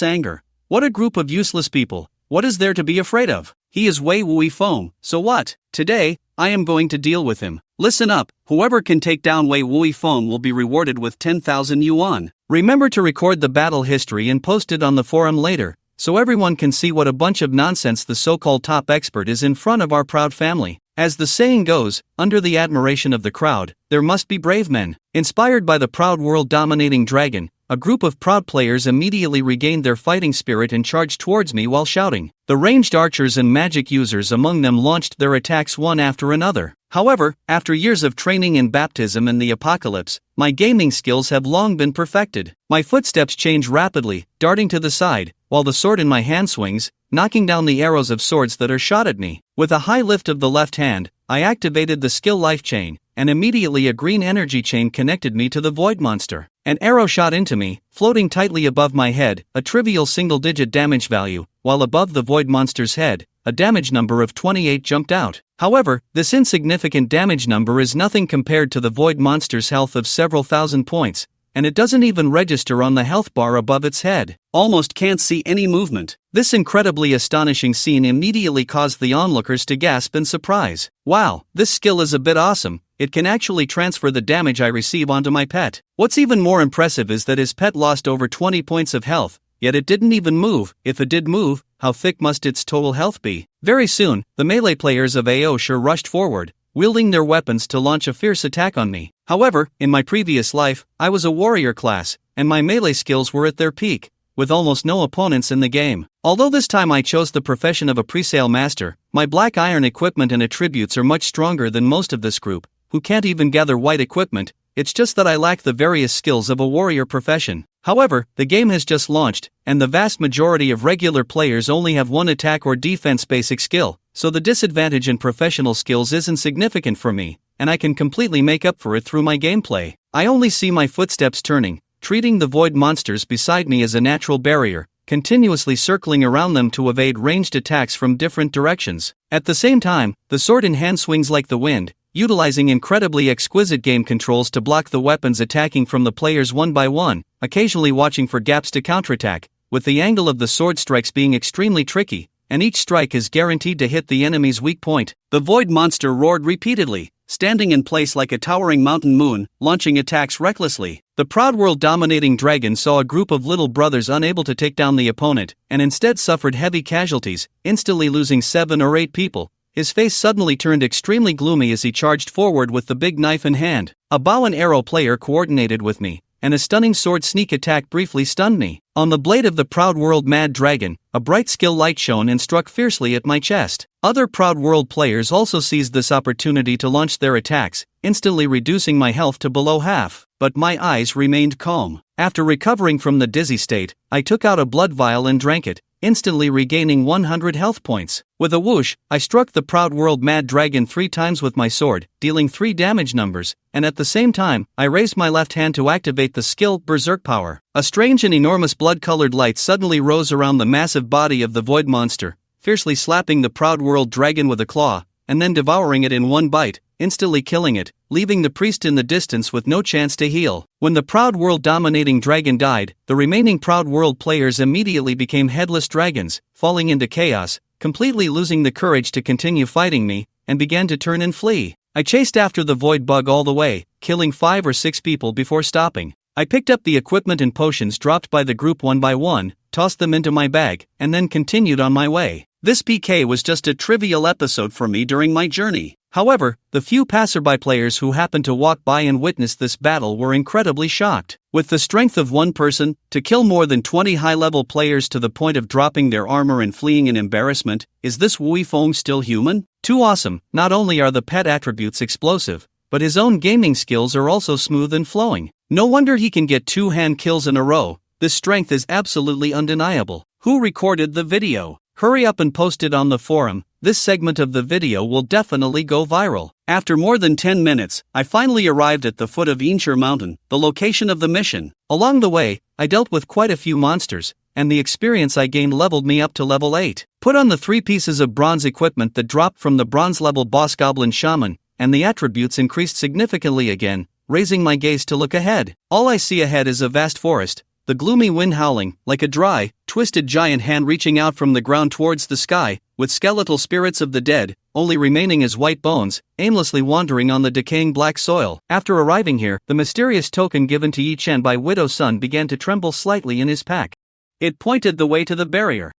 anger. What a group of useless people. What is there to be afraid of? He is Wei Wui Feng, so what? Today, I am going to deal with him. Listen up, whoever can take down Wei Wui Feng will be rewarded with 10,000 yuan. Remember to record the battle history and post it on the forum later, so everyone can see what a bunch of nonsense the so-called top expert is in front of our Proud family. As the saying goes, under the admiration of the crowd, there must be brave men. Inspired by the Proud world-dominating dragon, a group of Proud players immediately regained their fighting spirit and charged towards me while shouting. The ranged archers and magic users among them launched their attacks one after another. However, after years of training in baptism and the apocalypse, my gaming skills have long been perfected. My footsteps change rapidly, darting to the side, while the sword in my hand swings, knocking down the arrows of swords that are shot at me. With a high lift of the left hand, I activated the skill life chain, and immediately a green energy chain connected me to the void monster. An arrow shot into me, floating tightly above my head, a trivial single-digit damage value, while above the void monster's head, a damage number of 28 jumped out. However, this insignificant damage number is nothing compared to the void monster's health of several thousand points, and it doesn't even register on the health bar above its head. Almost can't see any movement. This incredibly astonishing scene immediately caused the onlookers to gasp in surprise. Wow, this skill is a bit awesome. It can actually transfer the damage I receive onto my pet. What's even more impressive is that his pet lost over 20 points of health, yet it didn't even move. If it did move, how thick must its total health be? Very soon, the melee players of AO sure rushed forward, wielding their weapons to launch a fierce attack on me. However, in my previous life, I was a warrior class, and my melee skills were at their peak, with almost no opponents in the game. Although this time I chose the profession of a presale master, my black iron equipment and attributes are much stronger than most of this group, who can't even gather white equipment. It's just that I lack the various skills of a warrior profession. However, the game has just launched, and the vast majority of regular players only have one attack or defense basic skill, so the disadvantage in professional skills isn't significant for me, and I can completely make up for it through my gameplay. I only see my footsteps turning, treating the void monsters beside me as a natural barrier, continuously circling around them to evade ranged attacks from different directions. At the same time, the sword in hand swings like the wind, utilizing incredibly exquisite game controls to block the weapons attacking from the players one by one, occasionally watching for gaps to counterattack, with the angle of the sword strikes being extremely tricky, and each strike is guaranteed to hit the enemy's weak point. The void monster roared repeatedly, standing in place like a towering mountain moon, launching attacks recklessly. The Proud world-dominating dragon saw a group of little brothers unable to take down the opponent, and instead suffered heavy casualties, instantly losing 7 or 8 people. His face suddenly turned extremely gloomy as he charged forward with the big knife in hand. A bow and arrow player coordinated with me, and a stunning sword sneak attack briefly stunned me. On the blade of the Proud World Mad Dragon, a bright skill light shone and struck fiercely at my chest. Other Proud World players also seized this opportunity to launch their attacks, instantly reducing my health to below half, but my eyes remained calm. After recovering from the dizzy state, I took out a blood vial and drank it, instantly regaining 100 health points. With a whoosh, I struck the Proud World Mad Dragon 3 times with my sword, dealing 3 damage numbers, and at the same time, I raised my left hand to activate the skill Berserk Power. A strange and enormous blood-colored light suddenly rose around the massive body of the void monster, fiercely slapping the Proud World Dragon with a claw, and then devouring it in one bite, instantly killing it, leaving the priest in the distance with no chance to heal. When the Proud world-dominating dragon died, the remaining Proud world players immediately became headless dragons, falling into chaos, completely losing the courage to continue fighting me, and began to turn and flee. I chased after the void bug all the way, killing 5 or 6 people before stopping. I picked up the equipment and potions dropped by the group one by one, tossed them into my bag, and then continued on my way. This PK was just a trivial episode for me during my journey. However, the few passerby players who happened to walk by and witness this battle were incredibly shocked. With the strength of one person, to kill more than 20 high-level players to the point of dropping their armor and fleeing in embarrassment, is this Wui Feng still human? Too awesome. Not only are the pet attributes explosive, but his own gaming skills are also smooth and flowing. No wonder he can get 2-hand kills in a row. This strength is absolutely undeniable. Who recorded the video? Hurry up and post it on the forum. This segment of the video will definitely go viral. After more than 10 minutes, I finally arrived at the foot of Inure Mountain, the location of the mission. Along the way, I dealt with quite a few monsters, and the experience I gained leveled me up to level 8. Put on the 3 pieces of bronze equipment that dropped from the bronze level boss Goblin Shaman, and the attributes increased significantly again, raising my gaze to look ahead. All I see ahead is a vast forest, the gloomy wind howling, like a dry, twisted giant hand reaching out from the ground towards the sky, with skeletal spirits of the dead, only remaining as white bones, aimlessly wandering on the decaying black soil. After arriving here, the mysterious token given to Yi Chen by Widow's son began to tremble slightly in his pack. It pointed the way to the barrier.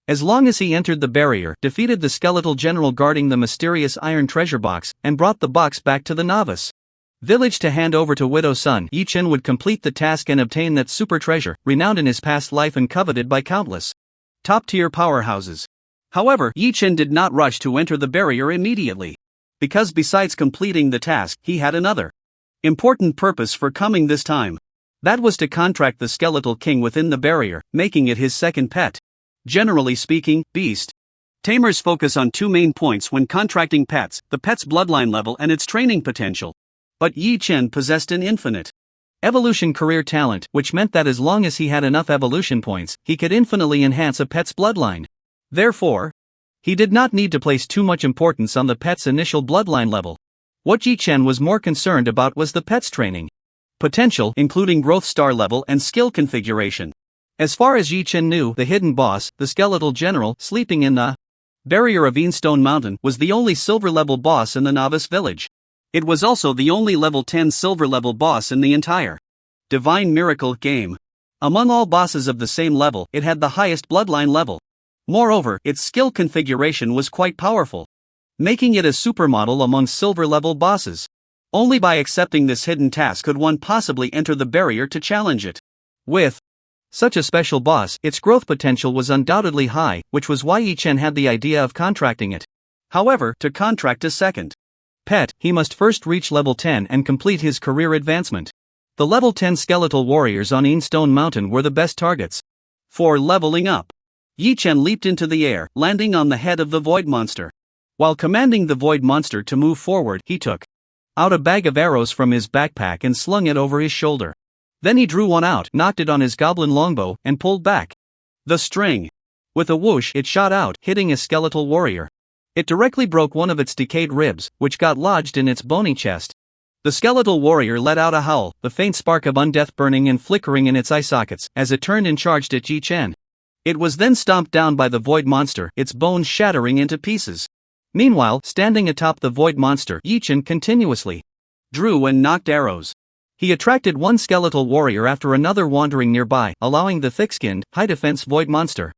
As long as he entered the barrier, defeated the skeletal general guarding the mysterious iron treasure box, and brought the box back to the novice village to hand over to Widow's son, Yi Chen would complete the task and obtain that super treasure, renowned in his past life and coveted by countless top-tier powerhouses. However, Yi Chen did not rush to enter the barrier immediately, because besides completing the task, he had another important purpose for coming this time. That was to contract the skeletal king within the barrier, making it his second pet. Generally speaking, beast tamers focus on 2 main points when contracting pets: the pet's bloodline level and its training potential. But Yi Chen possessed an infinite evolution career talent, which meant that as long as he had enough evolution points, he could infinitely enhance a pet's bloodline. Therefore, he did not need to place too much importance on the pet's initial bloodline level. What Yi Chen was more concerned about was the pet's training potential, including growth star level and skill configuration. As far as Yi Chen knew, the hidden boss, the skeletal general, sleeping in the barrier of Instone Mountain, was the only silver-level boss in the novice village. It was also the only level 10 silver-level boss in the entire Divine Miracle game. Among all bosses of the same level, it had the highest bloodline level. Moreover, its skill configuration was quite powerful, making it a supermodel among silver-level bosses. Only by accepting this hidden task could one possibly enter the barrier to challenge it. With such a special boss, its growth potential was undoubtedly high, which was why Yi Chen had the idea of contracting it. However, to contract a second pet, he must first reach level 10 and complete his career advancement. The level 10 skeletal warriors on Instone Mountain were the best targets for leveling up. Yi Chen leaped into the air, landing on the head of the void monster. While commanding the void monster to move forward, he took out a bag of arrows from his backpack and slung it over his shoulder. Then he drew one out, knocked it on his goblin longbow, and pulled back the string. With a whoosh, it shot out, hitting a skeletal warrior. It directly broke one of its decayed ribs, which got lodged in its bony chest. The skeletal warrior let out a howl, the faint spark of undeath burning and flickering in its eye sockets, as it turned and charged at Yi Chen. It was then stomped down by the void monster, its bones shattering into pieces. Meanwhile, standing atop the void monster, Yi Chen continuously drew and knocked arrows. He attracted one skeletal warrior after another wandering nearby, allowing the thick-skinned, high-defense void monster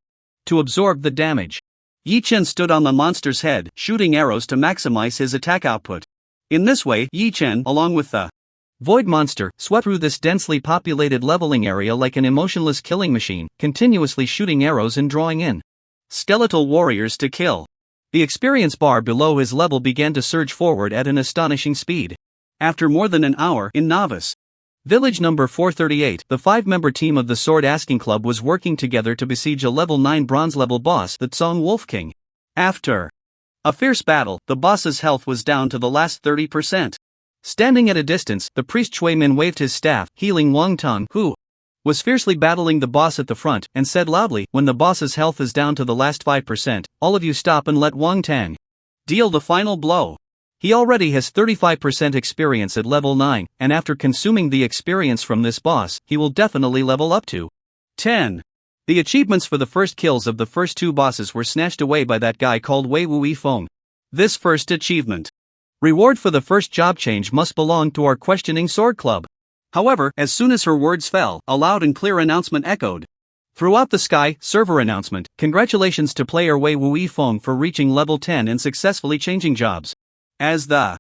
to absorb the damage. Yi Chen stood on the monster's head, shooting arrows to maximize his attack output. In this way, Yi Chen, along with the void monster, swept through this densely populated leveling area like an emotionless killing machine, continuously shooting arrows and drawing in skeletal warriors to kill. The experience bar below his level began to surge forward at an astonishing speed. After more than an hour in Novice Village number 438, the 5-member team of the Sword Asking Club was working together to besiege a level 9 bronze level boss, the Tsong Wolf King. After a fierce battle, the boss's health was down to the last 30%. Standing at a distance, the priest Chui Min waved his staff, healing Wang Tong, who was fiercely battling the boss at the front, and said loudly, "When the boss's health is down to the last 5%, all of you stop and let Wang Tang deal the final blow." He already has 35% experience at level 9, and after consuming the experience from this boss, he will definitely level up to 10. The achievements for the first kills of the first 2 bosses were snatched away by that guy called Wei Wui Feng. This first achievement reward for the first job change must belong to our questioning sword club. However, as soon as her words fell, a loud and clear announcement echoed throughout the sky. Server announcement: congratulations to player Wei Wui Feng for reaching level 10 and successfully changing jobs. As the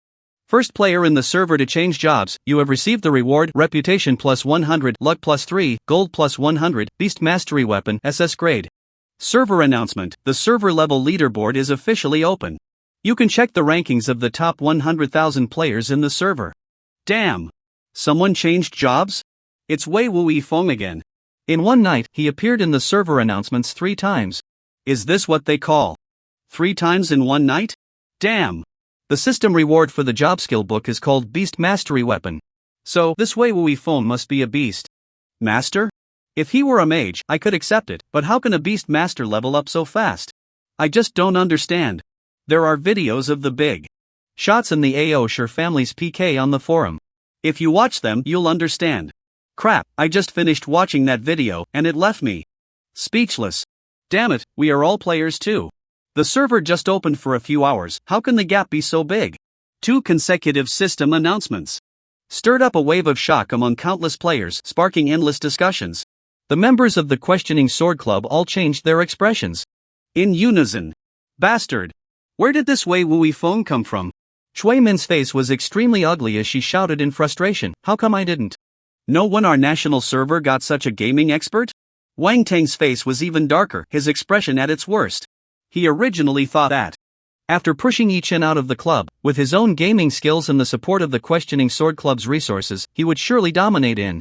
first player in the server to change jobs, you have received the reward Reputation plus 100, Luck plus 3, Gold plus 100, Beast Mastery Weapon, SS grade. Server announcement: the server level leaderboard is officially open. You can check the rankings of the top 100,000 players in the server. Damn! Someone changed jobs? It's Wei Wu Feng again. In one night, he appeared in the server announcements 3 times. Is this what they call 3 times in one night? Damn! The system reward for the job skill book is called Beast Mastery Weapon. So, this Wei Wu Feng must be a beast master? If he were a mage, I could accept it, but how can a beast master level up so fast? I just don't understand. There are videos of the big shots in the AO Sure Family's PK on the forum. If you watch them, you'll understand. Crap, I just finished watching that video, and it left me speechless. Damn it, we are all players too. The server just opened for a few hours, how can the gap be so big? 2 consecutive system announcements stirred up a wave of shock among countless players, sparking endless discussions. The members of the Questioning Sword Club all changed their expressions in unison. Bastard! Where did this Wei Wu Feng come from? Shui Min's face was extremely ugly as she shouted in frustration, how come I didn't know when our national server got such a gaming expert? Wang Tang's face was even darker, his expression at its worst. He originally thought that after pushing Yi Chen out of the club, with his own gaming skills and the support of the Questioning Sword Club's resources, he would surely dominate in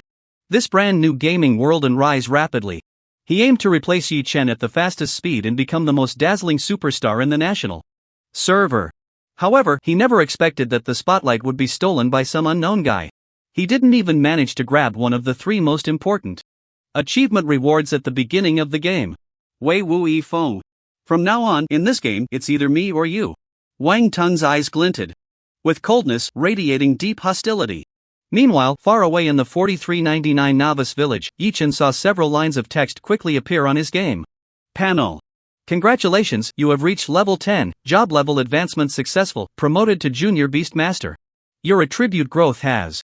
this brand new gaming world and rise rapidly. He aimed to replace Yi Chen at the fastest speed and become the most dazzling superstar in the national server. However, he never expected that the spotlight would be stolen by some unknown guy. He didn't even manage to grab one of the 3 most important achievement rewards at the beginning of the game. Wei Wu Feng. From now on, in this game, it's either me or you. Wang Tung's eyes glinted with coldness, radiating deep hostility. Meanwhile, far away in the 4399 novice village, Yi Chen saw several lines of text quickly appear on his game panel. Congratulations, you have reached level 10, job level advancement successful, promoted to Junior Beast Master. Your attribute growth has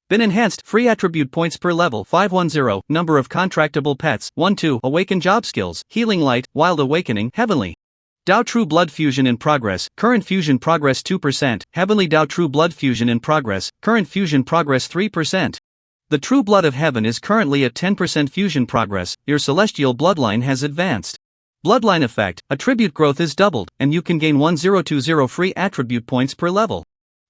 been enhanced, free attribute points per level 510, number of contractable pets 12, awaken job skills, healing light, wild awakening, heavenly Dao True Blood Fusion in progress, current fusion progress 2%, heavenly Dao True Blood Fusion in progress, current fusion progress 3%. The True Blood of Heaven is currently at 10% fusion progress, your celestial bloodline has advanced. Bloodline effect, attribute growth is doubled, and you can gain 1020 free attribute points per level.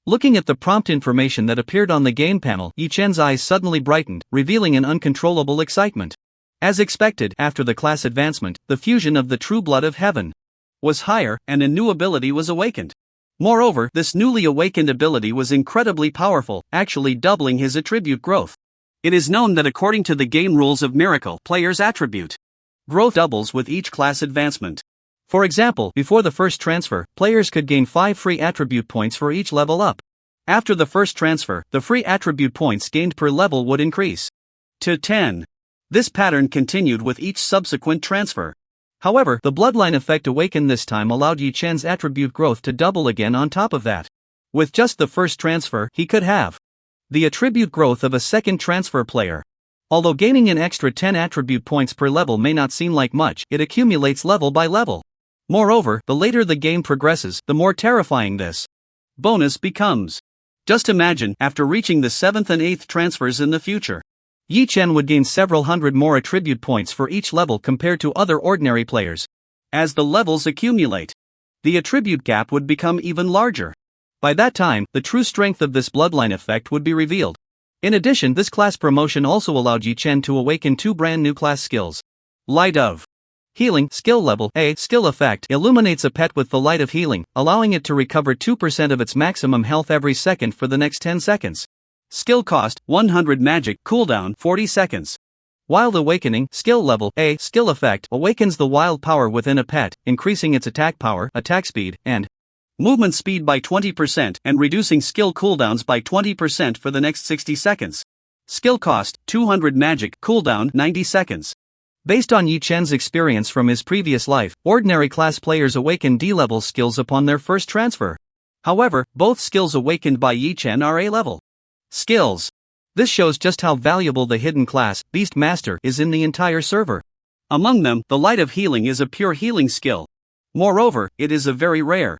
Looking at the prompt information that appeared on the game panel, Yi Chen's eyes suddenly brightened, revealing an uncontrollable excitement. As expected, after the class advancement, the fusion of the True Blood of Heaven was higher, and a new ability was awakened. Moreover, this newly awakened ability was incredibly powerful, actually doubling his attribute growth. It is known that according to the game rules of Miracle, players' attribute growth doubles with each class advancement. For example, before the first transfer, players could gain 5 free attribute points for each level up. After the first transfer, the free attribute points gained per level would increase to 10. This pattern continued with each subsequent transfer. However, the bloodline effect awakened this time allowed Yi Chen's attribute growth to double again on top of that. With just the first transfer, he could have the attribute growth of a second transfer player. Although gaining an extra 10 attribute points per level may not seem like much, it accumulates level by level. Moreover, the later the game progresses, the more terrifying this bonus becomes. Just imagine, after reaching the 7th and 8th transfers in the future, Yi Chen would gain several hundred more attribute points for each level compared to other ordinary players. As the levels accumulate, the attribute gap would become even larger. By that time, the true strength of this bloodline effect would be revealed. In addition, this class promotion also allowed Yi Chen to awaken 2 brand new class skills. Light of Healing, skill level A, skill effect, illuminates a pet with the light of healing, allowing it to recover 2% of its maximum health every second for the next 10 seconds. Skill cost, 100 magic, cooldown, 40 seconds. Wild Awakening, skill level A, skill effect, awakens the wild power within a pet, increasing its attack power, attack speed, and movement speed by 20% and reducing skill cooldowns by 20% for the next 60 seconds. Skill cost, 200 magic, cooldown, 90 seconds. Based on Yi Chen's experience from his previous life, ordinary class players awaken D-level skills upon their first transfer. However, both skills awakened by Yi Chen are A-level skills. This shows just how valuable the hidden class, Beast Master, is in the entire server. Among them, the Light of Healing is a pure healing skill. Moreover, it is a very rare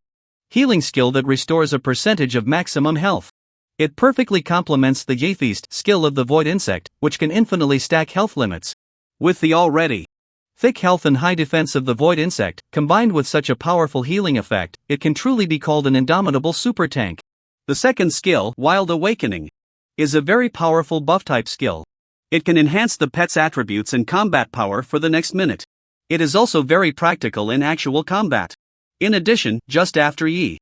healing skill that restores a percentage of maximum health. It perfectly complements the Yefeast skill of the Void Insect, which can infinitely stack health limits. With the already thick health and high defense of the Void Insect, combined with such a powerful healing effect, it can truly be called an indomitable super tank. The second skill, Wild Awakening, is a very powerful buff-type skill. It can enhance the pet's attributes and combat power for the next minute. It is also very practical in actual combat. In addition, just after Yi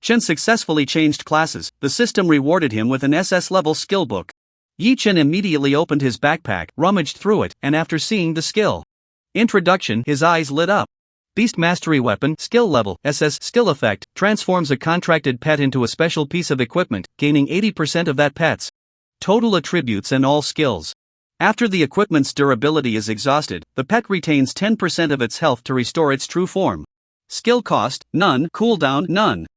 Chen successfully changed classes, the system rewarded him with an SS-level skill book. Yi Chen immediately opened his backpack, rummaged through it, and after seeing the skill introduction, his eyes lit up. Beast Mastery Weapon, Skill Level, SS Skill Effect, transforms a contracted pet into a special piece of equipment, gaining 80% of that pet's total attributes and all skills. After the equipment's durability is exhausted, the pet retains 10% of its health to restore its true form. Skill cost, none. Cooldown, none.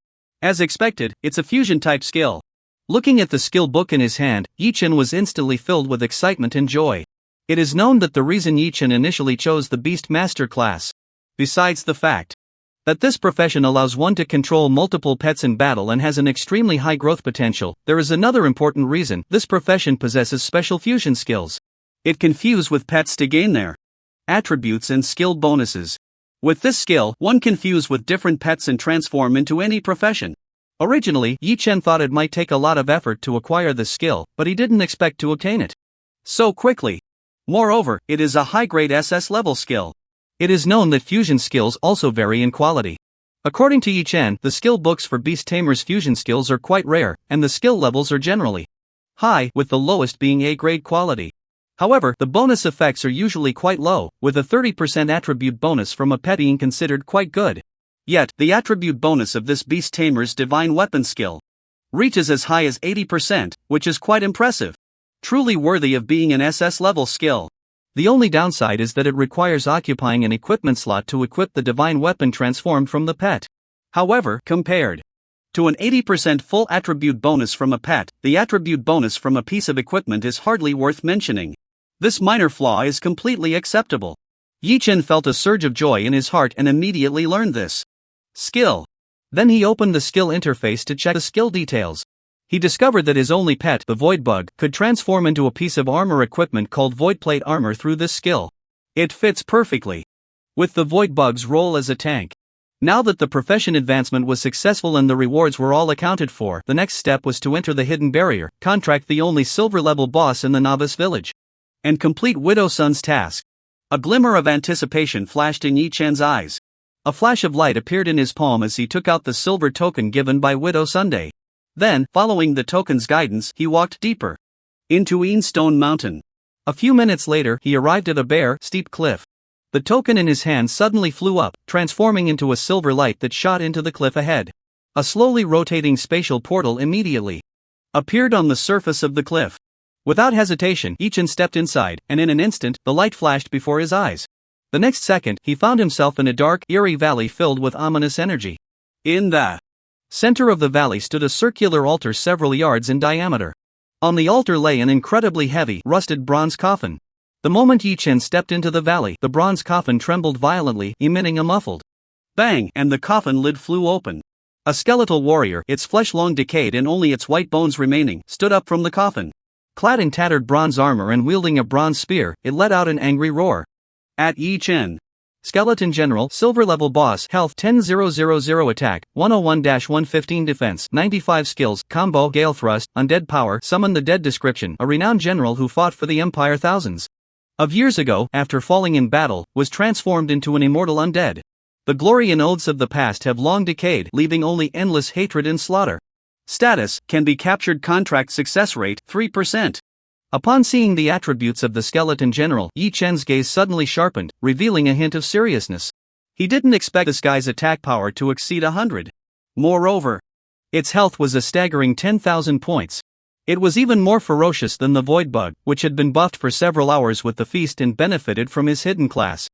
As expected, it's a fusion-type skill. Looking at the skill book in his hand, Yi Chen was instantly filled with excitement and joy. It is known that the reason Yi Chen initially chose the Beast Master class, besides the fact that this profession allows one to control multiple pets in battle and has an extremely high growth potential, there is another important reason: this profession possesses special fusion skills. It can fuse with pets to gain their attributes and skill bonuses. With this skill, one can fuse with different pets and transform into any profession. Originally, Yi Chen thought it might take a lot of effort to acquire this skill, but he didn't expect to obtain it so quickly. Moreover, it is a high-grade SS level skill. It is known that fusion skills also vary in quality. According to Yi Chen, the skill books for Beast Tamer's fusion skills are quite rare, and the skill levels are generally high, with the lowest being A-grade quality. However, the bonus effects are usually quite low, with a 30% attribute bonus from a pet being considered quite good. Yet, the attribute bonus of this Beast Tamer's divine weapon skill reaches as high as 80%, which is quite impressive. Truly worthy of being an SS level skill. The only downside is that it requires occupying an equipment slot to equip the divine weapon transformed from the pet. However, compared to an 80% full attribute bonus from a pet, the attribute bonus from a piece of equipment is hardly worth mentioning. This minor flaw is completely acceptable. Yi Chen felt a surge of joy in his heart and immediately learned this skill. Then he opened the skill interface to check the skill details. He discovered that his only pet, the Void Bug, could transform into a piece of armor equipment called Void Plate Armor through this skill. It fits perfectly with the Void Bug's role as a tank. Now that the profession advancement was successful and the rewards were all accounted for, the next step was to enter the hidden barrier, contract the only silver-level boss in the novice village, and complete Widow Sun's task. A glimmer of anticipation flashed in Yi Chen's eyes. A flash of light appeared in his palm as he took out the silver token given by Widow Sunday. Then, following the token's guidance, he walked deeper into Stone Mountain. A few minutes later, he arrived at a bare, steep cliff. The token in his hand suddenly flew up, transforming into a silver light that shot into the cliff ahead. A slowly rotating spatial portal immediately appeared on the surface of the cliff. Without hesitation, Yi Chen stepped inside, and in an instant, the light flashed before his eyes. The next second, he found himself in a dark, eerie valley filled with ominous energy. In the center of the valley stood a circular altar several yards in diameter. On the altar lay an incredibly heavy, rusted bronze coffin. The moment Yi Chen stepped into the valley, the bronze coffin trembled violently, emitting a muffled bang, and the coffin lid flew open. A skeletal warrior, its flesh long decayed and only its white bones remaining, stood up from the coffin. Clad in tattered bronze armor and wielding a bronze spear, it let out an angry roar at Yi Chen. Skeleton General, Silver Level Boss, Health 10,000 Attack, 101-115 Defense, 95 Skills, Combo, Gale Thrust, Undead Power, Summon the Dead. Description: a renowned general who fought for the Empire thousands of years ago, after falling in battle, was transformed into an immortal undead. The glory and oaths of the past have long decayed, leaving only endless hatred and slaughter. Status: can be captured. Contract success rate, 3%. Upon seeing the attributes of the Skeleton General, Yi Chen's gaze suddenly sharpened, revealing a hint of seriousness. He didn't expect this guy's attack power to exceed 100. Moreover, its health was a staggering 10,000 points. It was even more ferocious than the Void Bug, which had been buffed for several hours with the feast and benefited from his hidden class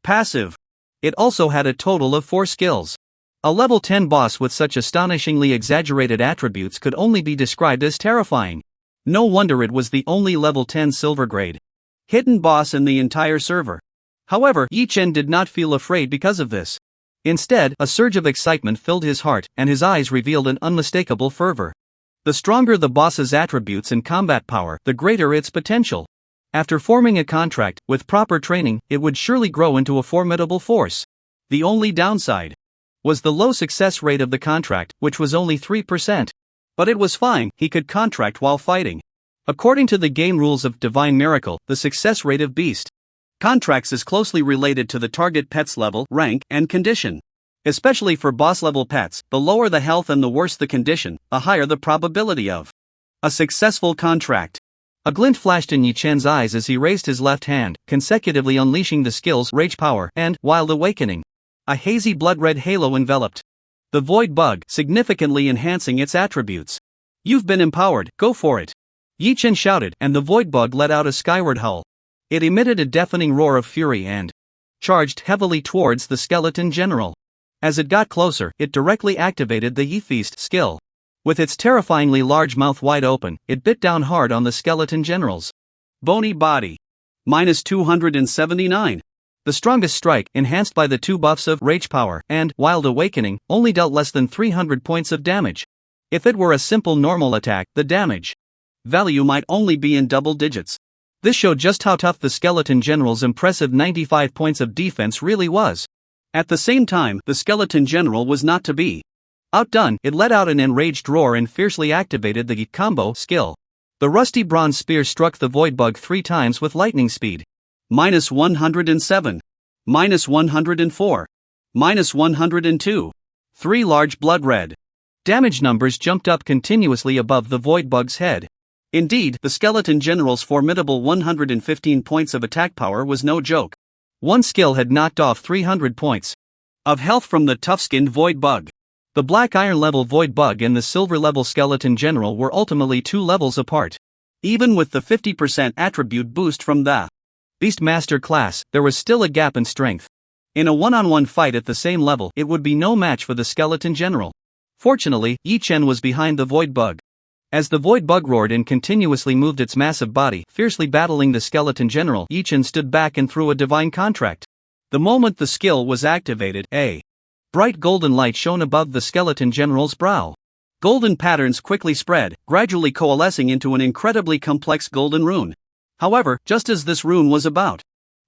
passive. It also had a total of 4 skills. A level 10 boss with such astonishingly exaggerated attributes could only be described as terrifying. No wonder it was the only level 10 silver grade hidden boss in the entire server. However, Yi Chen did not feel afraid because of this. Instead, a surge of excitement filled his heart, and his eyes revealed an unmistakable fervor. The stronger the boss's attributes and combat power, the greater its potential. After forming a contract, with proper training, it would surely grow into a formidable force. The only downside was the low success rate of the contract, which was only 3%. But it was fine, he could contract while fighting. According to the game rules of Divine Miracle, the success rate of beast contracts is closely related to the target pet's level, rank, and condition. Especially for boss-level pets, the lower the health and the worse the condition, the higher the probability of a successful contract. A glint flashed in Yi Chen's eyes as he raised his left hand, consecutively unleashing the skills Rage Power and Wild Awakening. A hazy blood-red halo enveloped the void bug, significantly enhancing its attributes. "You've been empowered, go for it," Yi Chen shouted, and the void bug let out a skyward howl. It emitted a deafening roar of fury and charged heavily towards the skeleton general. As it got closer, it directly activated the Yi Feast skill. With its terrifyingly large mouth wide open, it bit down hard on the skeleton general's bony body. -279. The strongest strike, enhanced by the 2 buffs of Rage Power and Wild Awakening, only dealt less than 300 points of damage. If it were a simple normal attack, the damage value might only be in double digits. This showed just how tough the skeleton general's impressive 95 points of defense really was. At the same time, the skeleton general was not to be outdone. It let out an enraged roar and fiercely activated the combo skill. The rusty bronze spear struck the void bug 3 times with lightning speed. -107, -104, -102. 3 large blood-red damage numbers jumped up continuously above the void bug's head. Indeed, the skeleton general's formidable 115 points of attack power was no joke. One skill had knocked off 300 points of health from the tough-skinned void bug. The black iron level void bug and the silver level skeleton general were ultimately 2 levels apart. Even with the 50% attribute boost from the Beastmaster class, there was still a gap in strength. In a one-on-one fight at the same level, it would be no match for the skeleton general. Fortunately, Yi Chen was behind the void bug. As the void bug roared and continuously moved its massive body, fiercely battling the skeleton general, Yi Chen stood back and threw a divine contract. The moment the skill was activated, a bright golden light shone above the skeleton general's brow. Golden patterns quickly spread, gradually coalescing into an incredibly complex golden rune. However, just as this rune was about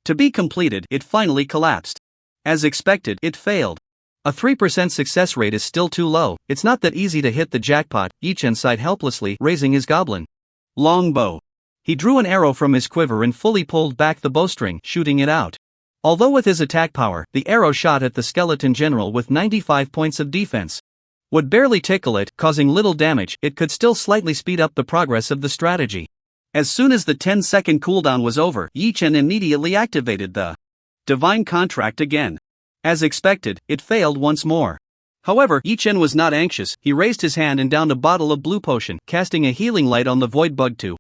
to be completed, it finally collapsed. As expected, it failed. A 3% success rate is still too low. It's not that easy to hit the jackpot, Yi Chen sighed helplessly, raising his goblin longbow. He drew an arrow from his quiver and fully pulled back the bowstring, shooting it out. Although with his attack power, the arrow shot at the skeleton general with 95 points of defense would barely tickle it, causing little damage. It could still slightly speed up the progress of the strategy. As soon as the 10-second cooldown was over, Yi Chen immediately activated the divine contract again. As expected, it failed once more. However, Yi Chen was not anxious. He raised his hand and downed a bottle of blue potion, casting a healing light on the void bug to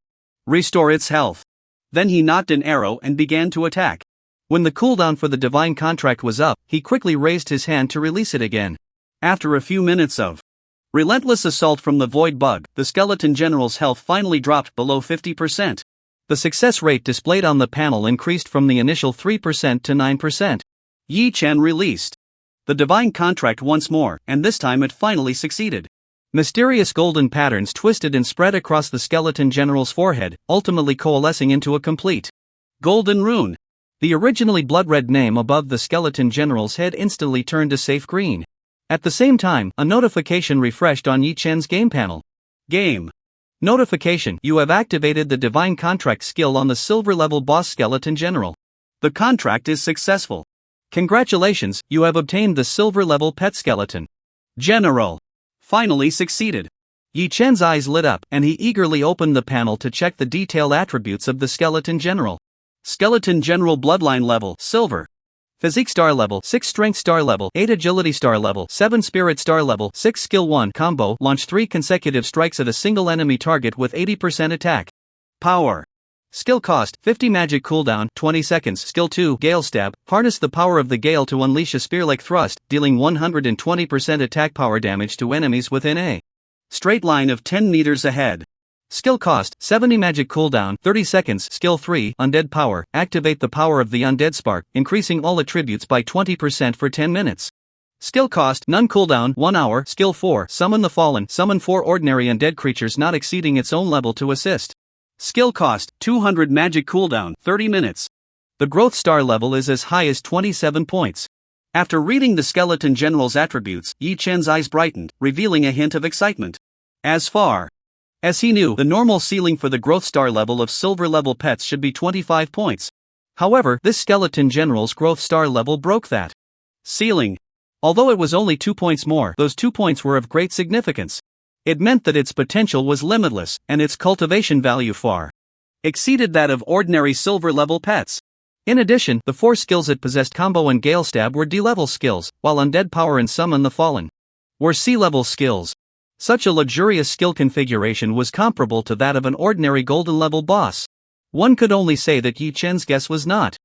restore its health. Then he nocked an arrow and began to attack. When the cooldown for the divine contract was up, he quickly raised his hand to release it again. After a few minutes of relentless assault from the void bug, the skeleton general's health finally dropped below 50%. The success rate displayed on the panel increased from the initial 3% to 9%. Yi Chen released the divine contract once more, and this time it finally succeeded. Mysterious golden patterns twisted and spread across the skeleton general's forehead, ultimately coalescing into a complete golden rune. The originally blood-red name above the skeleton general's head instantly turned a safe green. At the same time, a notification refreshed on Yi Chen's game panel. Game notification: you have activated the divine contract skill on the silver level boss skeleton general. The contract is successful. Congratulations, you have obtained the silver level pet skeleton general. Finally succeeded. Yi Chen's eyes lit up, and he eagerly opened the panel to check the detailed attributes of the skeleton general. Skeleton general bloodline level, silver. Physique star level, 6 strength star level, 8 agility star level, 7 spirit star level, 6 skill 1 combo, launch 3 consecutive strikes at a single enemy target with 80% attack power. Skill cost, 50 magic cooldown, 20 seconds. Skill 2, Gale Stab, harness the power of the gale to unleash a spear-like thrust, dealing 120% attack power damage to enemies within a straight line of 10 meters ahead. Skill cost, 70 magic cooldown, 30 seconds. Skill 3, Undead Power, activate the power of the Undead Spark, increasing all attributes by 20% for 10 minutes. Skill cost, none cooldown, 1 hour. Skill 4, summon the fallen, summon 4 ordinary undead creatures not exceeding its own level to assist. Skill cost, 200 magic cooldown, 30 minutes. The growth star level is as high as 27 points. After reading the skeleton general's attributes, Yi Chen's eyes brightened, revealing a hint of excitement. As far as he knew, the normal ceiling for the growth star level of silver level pets should be 25 points. However, this skeleton general's growth star level broke that ceiling. Although it was only 2 points more, those 2 points were of great significance. It meant that its potential was limitless, and its cultivation value far exceeded that of ordinary silver level pets. In addition, the 4 skills it possessed, Combo and Gale Stab, were D-level skills, while Undead Power and Summon the Fallen were C-level skills. Such a luxurious skill configuration was comparable to that of an ordinary golden level boss. One could only say that Yi Chen's guess was not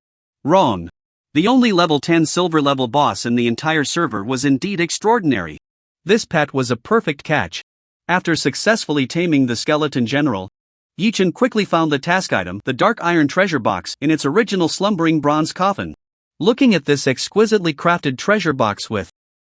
wrong. The only level 10 silver level boss in the entire server was indeed extraordinary. This pet was a perfect catch. After successfully taming the skeleton general, Yi Chen quickly found the task item, the dark iron treasure box, in its original slumbering bronze coffin. Looking at this exquisitely crafted treasure box with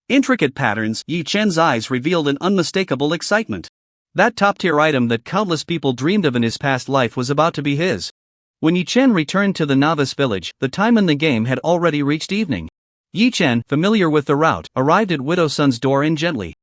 intricate patterns, Yi Chen's eyes revealed an unmistakable excitement. That top-tier item that countless people dreamed of in his past life was about to be his. When Yi Chen returned to the novice village, the time in the game had already reached evening. Yi Chen, familiar with the route, arrived at Widow Sun's door and gently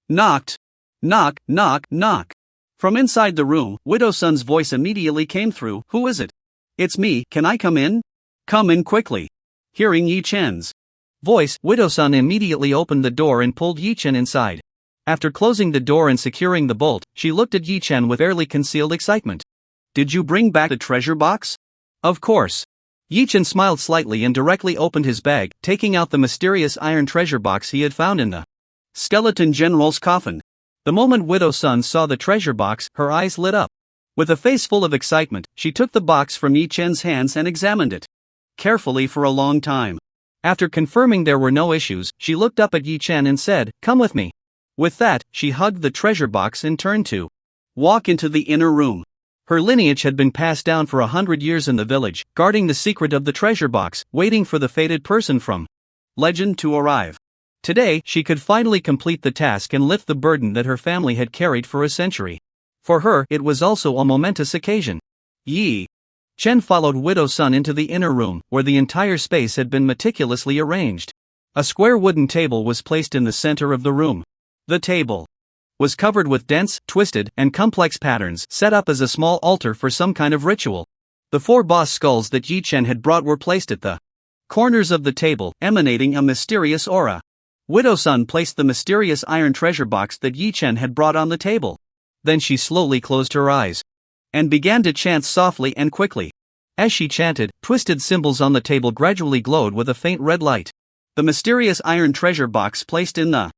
knocked. Knock, knock, knock. From inside the room, Widow Sun's voice immediately came through. Who is it? It's me, can I come in? Come in quickly. Hearing Yi Chen's voice, Widow Sun immediately opened the door and pulled Yi Chen inside. After closing the door and securing the bolt, she looked at Yi Chen with barely concealed excitement. Did you bring back the treasure box? Of course. Yi Chen smiled slightly and directly opened his bag, taking out the mysterious iron treasure box he had found in the skeleton general's coffin. The moment Widow Sun saw the treasure box, her eyes lit up. With a face full of excitement, she took the box from Yi Chen's hands and examined it carefully for a long time. After confirming there were no issues, she looked up at Yi Chen and said, "Come with me." With that, she hugged the treasure box and turned to walk into the inner room. Her lineage had been passed down for 100 years in the village, guarding the secret of the treasure box, waiting for the fated person from legend to arrive. Today, she could finally complete the task and lift the burden that her family had carried for a century. For her, it was also a momentous occasion. Yi Chen followed Widow Sun into the inner room, where the entire space had been meticulously arranged. A square wooden table was placed in the center of the room. The table was covered with dense, twisted, and complex patterns set up as a small altar for some kind of ritual. The 4 boss skulls that Yi Chen had brought were placed at the corners of the table, emanating a mysterious aura. Widow Sun placed the mysterious iron treasure box that Yi Chen had brought on the table. Then she slowly closed her eyes and began to chant softly and quickly. As she chanted, twisted symbols on the table gradually glowed with a faint red light. The mysterious iron treasure box placed in the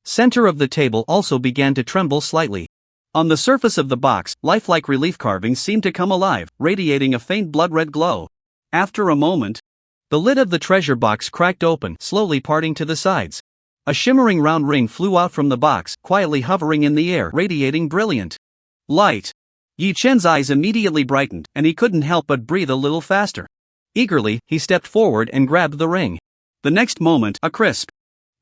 center of the table also began to tremble slightly. On the surface of the box, lifelike relief carvings seemed to come alive, radiating a faint blood-red glow. After a moment, the lid of the treasure box cracked open, slowly parting to the sides. A shimmering round ring flew out from the box, quietly hovering in the air, radiating brilliant light. Yi Chen's eyes immediately brightened, and he couldn't help but breathe a little faster. Eagerly, he stepped forward and grabbed the ring. The next moment, a crisp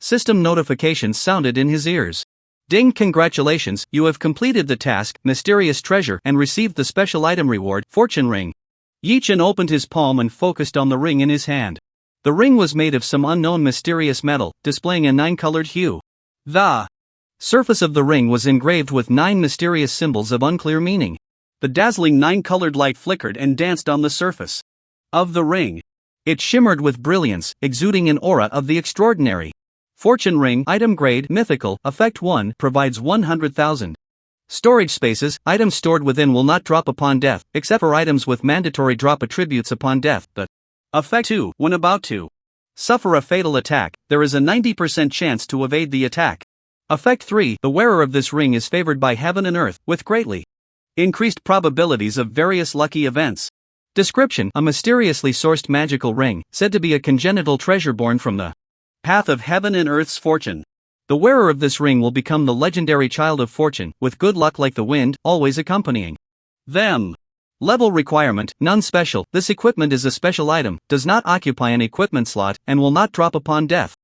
system notification sounded in his ears. Ding! Congratulations, you have completed the task, Mysterious Treasure, and received the special item reward, Fortune Ring. Yi Chen opened his palm and focused on the ring in his hand. The ring was made of some unknown mysterious metal, displaying a 9-colored hue. The surface of the ring was engraved with 9 mysterious symbols of unclear meaning. The dazzling 9-colored light flickered and danced on the surface of the ring. It shimmered with brilliance, exuding an aura of the extraordinary. Fortune Ring, Item Grade, Mythical, Effect 1, provides 100,000 storage spaces. Items stored within will not drop upon death, except for items with mandatory drop attributes upon death. The Effect 2, when about to suffer a fatal attack, there is a 90% chance to evade the attack. Effect 3, the wearer of this ring is favored by heaven and earth, with greatly increased probabilities of various lucky events. Description: a mysteriously sourced magical ring, said to be a congenital treasure born from the path of heaven and earth's fortune. The wearer of this ring will become the legendary child of fortune, with good luck like the wind, always accompanying them. Level requirement: none special. This equipment is a special item, does not occupy an equipment slot, and will not drop upon death.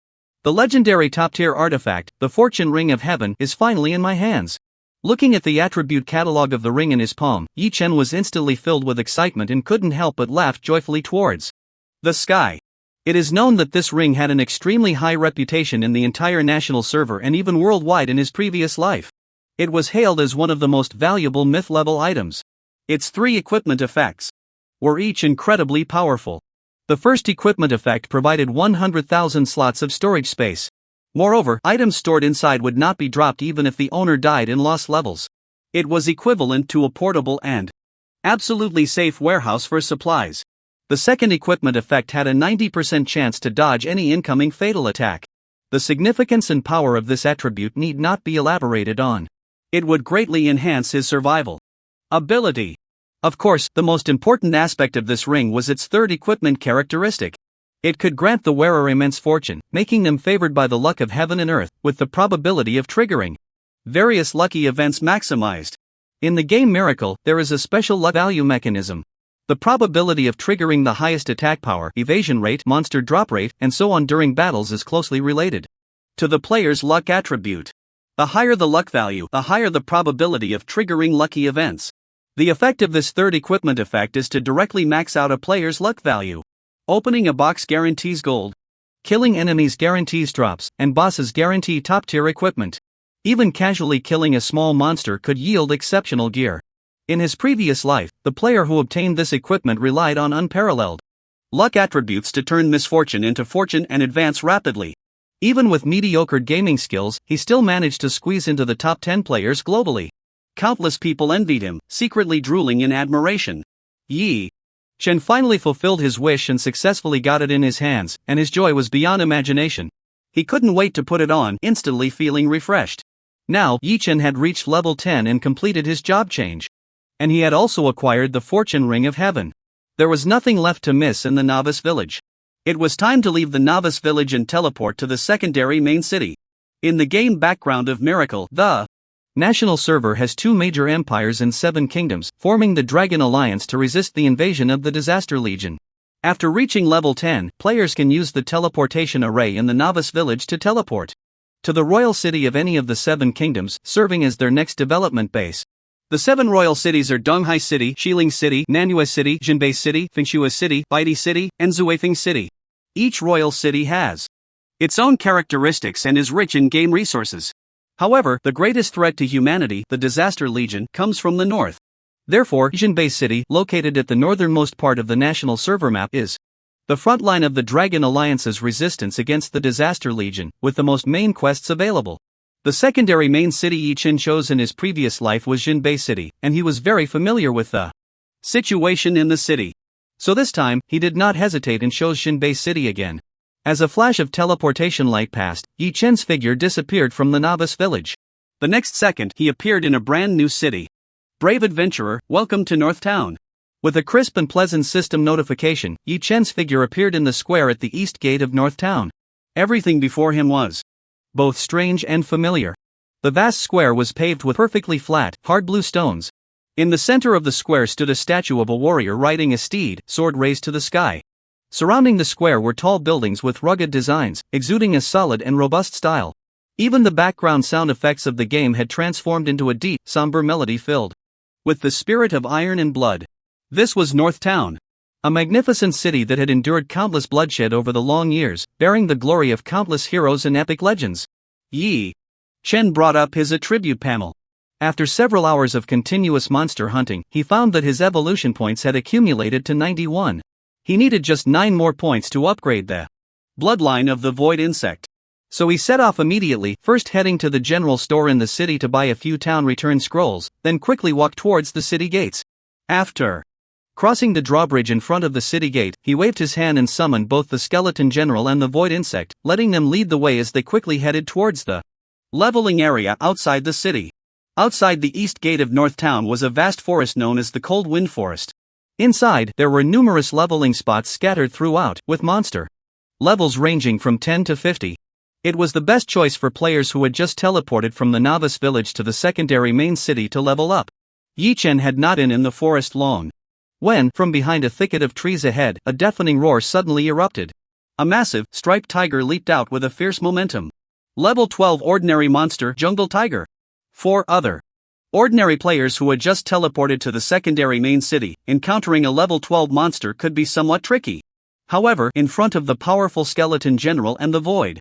The legendary top-tier artifact, the Fortune Ring of Heaven, is finally in my hands. Looking at the attribute catalog of the ring in his palm, Yi Chen was instantly filled with excitement and couldn't help but laugh joyfully towards the sky. It is known that this ring had an extremely high reputation in the entire national server and even worldwide in his previous life. It was hailed as one of the most valuable myth-level items. Its 3 equipment effects were each incredibly powerful. The first equipment effect provided 100,000 slots of storage space. Moreover, items stored inside would not be dropped even if the owner died in lost levels. It was equivalent to a portable and absolutely safe warehouse for supplies. The second equipment effect had a 90% chance to dodge any incoming fatal attack. The significance and power of this attribute need not be elaborated on. It would greatly enhance his survival ability. Of course, the most important aspect of this ring was its third equipment characteristic. It could grant the wearer immense fortune, making them favored by the luck of heaven and earth, with the probability of triggering various lucky events maximized. In the game Miracle, there is a special luck value mechanism. The probability of triggering the highest attack power, evasion rate, monster drop rate, and so on during battles is closely related to the player's luck attribute. The higher the luck value, the higher the probability of triggering lucky events. The effect of this third equipment effect is to directly max out a player's luck value. Opening a box guarantees gold. Killing enemies guarantees drops, and bosses guarantee top-tier equipment. Even casually killing a small monster could yield exceptional gear. In his previous life, the player who obtained this equipment relied on unparalleled luck attributes to turn misfortune into fortune and advance rapidly. Even with mediocre gaming skills, he still managed to squeeze into the top 10 players globally. Countless people envied him, secretly drooling in admiration. Yi Chen finally fulfilled his wish and successfully got it in his hands, and his joy was beyond imagination. He couldn't wait to put it on, instantly feeling refreshed. Now, Yi Chen had reached level 10 and completed his job change. And he had also acquired the Fortune Ring of Heaven. There was nothing left to miss in the Novice Village. It was time to leave the Novice Village and teleport to the secondary main city. In the game background of Miracle, the national server has 2 major empires and 7 kingdoms, forming the Dragon Alliance to resist the invasion of the Disaster Legion. After reaching level 10, players can use the teleportation array in the Novice Village to teleport to the royal city of any of the 7 kingdoms, serving as their next development base. The 7 royal cities are Donghai City, Xiling City, Nanhua City, Jinbei City, Fengshua City, Baidi City, and Zuifeng City. Each royal city has its own characteristics and is rich in game resources. However, the greatest threat to humanity, the Disaster Legion, comes from the north. Therefore, Jinbei City, located at the northernmost part of the national server map, is the front line of the Dragon Alliance's resistance against the Disaster Legion, with the most main quests available. The secondary main city Yi Chen chose in his previous life was Jinbei City, and he was very familiar with the situation in the city. So this time, he did not hesitate and chose Jinbei City again. As a flash of teleportation light passed, Yi Chen's figure disappeared from the Novice Village. The next second, he appeared in a brand new city. Brave adventurer, welcome to North Town. With a crisp and pleasant system notification, Yi Chen's figure appeared in the square at the east gate of North Town. Everything before him was both strange and familiar. The vast square was paved with perfectly flat, hard blue stones. In the center of the square stood a statue of a warrior riding a steed, sword raised to the sky. Surrounding the square were tall buildings with rugged designs, exuding a solid and robust style. Even the background sound effects of the game had transformed into a deep, somber melody filled with the spirit of iron and blood. This was North Town, a magnificent city that had endured countless bloodshed over the long years, bearing the glory of countless heroes and epic legends. Yi Chen brought up his attribute panel. After several hours of continuous monster hunting, he found that his evolution points had accumulated to 91. He needed just 9 more points to upgrade the bloodline of the void insect. So he set off immediately, first heading to the general store in the city to buy a few town return scrolls, then quickly walked towards the city gates. After crossing the drawbridge in front of the city gate, he waved his hand and summoned both the skeleton general and the void insect, letting them lead the way as they quickly headed towards the leveling area outside the city. Outside the east gate of North Town was a vast forest known as the Cold Wind Forest. Inside, there were numerous leveling spots scattered throughout, with monster levels ranging from 10 to 50. It was the best choice for players who had just teleported from the Novice Village to the secondary main city to level up. Yi Chen had not been in the forest long when, from behind a thicket of trees ahead, a deafening roar suddenly erupted. A massive, striped tiger leaped out with a fierce momentum. Level 12 Ordinary Monster Jungle Tiger. 4 other ordinary players who had just teleported to the secondary main city, encountering a level 12 monster could be somewhat tricky. However, in front of the powerful skeleton general and the void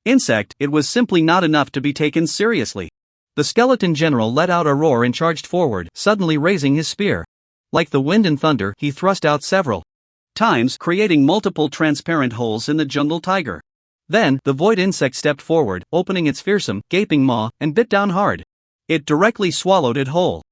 insect, it was simply not enough to be taken seriously. The skeleton general let out a roar and charged forward, suddenly raising his spear. Like the wind and thunder, he thrust out several times, creating multiple transparent holes in the jungle tiger. Then, the void insect stepped forward, opening its fearsome, gaping maw, and bit down hard. It directly swallowed it whole.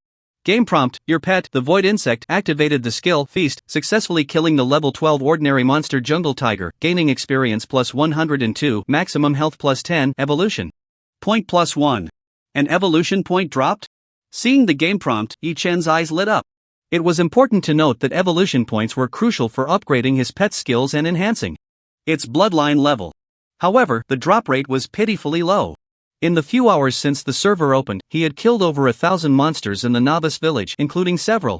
Game prompt: your pet, the void insect, activated the skill Feast, successfully killing the level 12 ordinary monster jungle tiger, gaining experience plus 102, maximum health plus 10, evolution point plus 1. An evolution point dropped? Seeing the game prompt, Yi Chen's eyes lit up. It was important to note that evolution points were crucial for upgrading his pet's skills and enhancing its bloodline level. However, the drop rate was pitifully low. In the few hours since the server opened, he had killed over 1,000 monsters in the novice village, including several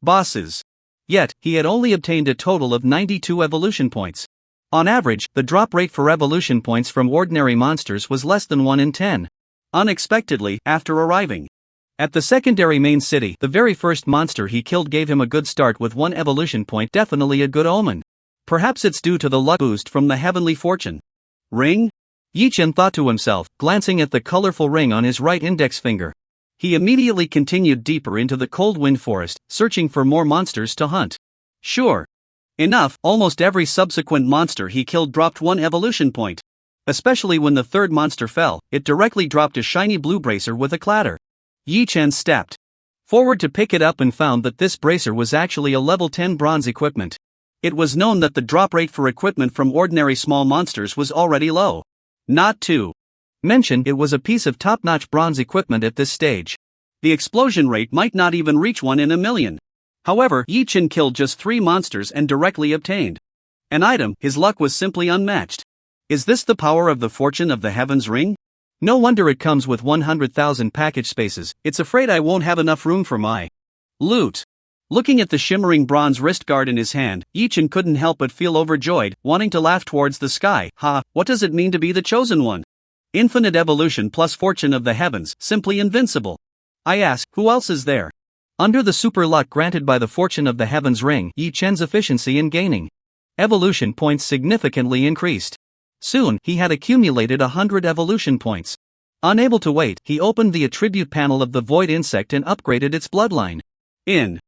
bosses. Yet, he had only obtained a total of 92 evolution points. On average, the drop rate for evolution points from ordinary monsters was less than 1 in 10. Unexpectedly, after arriving at the secondary main city, the very first monster he killed gave him a good start with 1 evolution point, definitely a good omen. Perhaps it's due to the luck boost from the heavenly fortune ring? Yi Chen thought to himself, glancing at the colorful ring on his right index finger. He immediately continued deeper into the cold wind forest, searching for more monsters to hunt. Sure enough, almost every subsequent monster he killed dropped 1 evolution point. Especially when the third monster fell, it directly dropped a shiny blue bracer with a clatter. Yi Chen stepped forward to pick it up and found that this bracer was actually a level 10 bronze equipment. It was known that the drop rate for equipment from ordinary small monsters was already low. Not to mention, it was a piece of top-notch bronze equipment at this stage. The explosion rate might not even reach 1 in a million. However, Yi Chen killed just 3 monsters and directly obtained an item. His luck was simply unmatched. Is this the power of the fortune of the heavens ring? No wonder it comes with 100,000 package spaces. It's afraid I won't have enough room for my loot. Looking at the shimmering bronze wrist guard in his hand, Yi Chen couldn't help but feel overjoyed, wanting to laugh towards the sky. What does it mean to be the chosen one? Infinite evolution plus fortune of the heavens, simply invincible. I ask, who else is there? Under the super luck granted by the fortune of the heavens ring, Yi Chen's efficiency in gaining evolution points significantly increased. Soon, he had accumulated 100 evolution points. Unable to wait, he opened the attribute panel of the void insect and upgraded its bloodline. In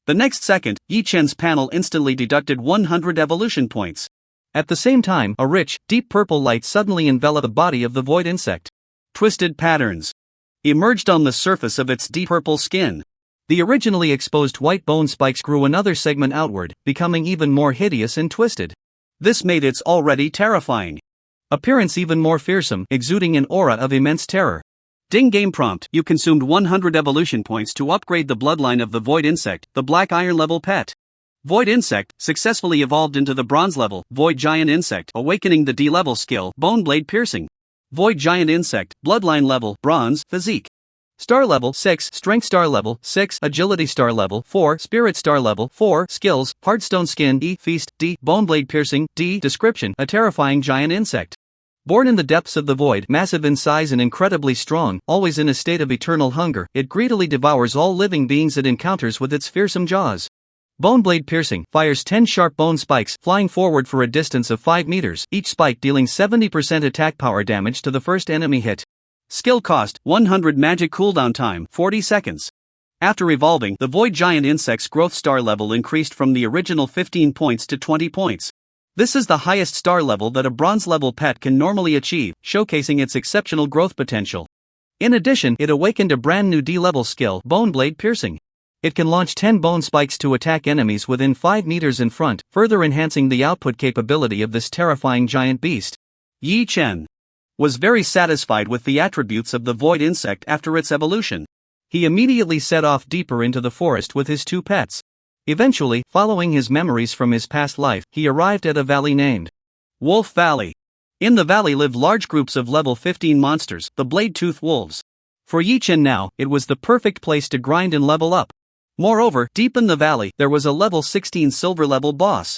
the next second, Yi Chen's panel instantly deducted 100 evolution points. At the same time, a rich, deep purple light suddenly enveloped the body of the void insect. Twisted patterns emerged on the surface of its deep purple skin. The originally exposed white bone spikes grew another segment outward, becoming even more hideous and twisted. This made its already terrifying appearance even more fearsome, exuding an aura of immense terror. Ding game prompt: you consumed 100 evolution points to upgrade the bloodline of the void insect, the black iron level pet. Void insect successfully evolved into the bronze level void giant insect, awakening the D level skill bone blade piercing. Void giant insect, bloodline level bronze, physique star level 6, strength star level 6, agility star level 4, spirit star level 4, skills hardstone skin E, feast D, bone blade piercing D, description: a terrifying giant insect. Born in the depths of the void, massive in size and incredibly strong, always in a state of eternal hunger, it greedily devours all living beings it encounters with its fearsome jaws. Bone blade piercing fires 10 sharp bone spikes, flying forward for a distance of 5 meters, each spike dealing 70% attack power damage to the first enemy hit. Skill cost: 100 magic cooldown time, 40 seconds. After evolving, the void giant insect's growth star level increased from the original 15 points to 20 points. This is the highest star level that a bronze level pet can normally achieve, showcasing its exceptional growth potential. In addition, it awakened a brand new D level skill, bone blade piercing. It can launch 10 bone spikes to attack enemies within 5 meters in front, further enhancing the output capability of this terrifying giant beast. Yi Chen was very satisfied with the attributes of the void insect after its evolution. He immediately set off deeper into the forest with his 2 pets. Eventually, following his memories from his past life, he arrived at a valley named Wolf Valley. In the valley lived large groups of level 15 monsters, the blade-tooth wolves. For Yi Chen now, it was the perfect place to grind and level up. Moreover, deep in the valley, there was a level 16 silver level boss,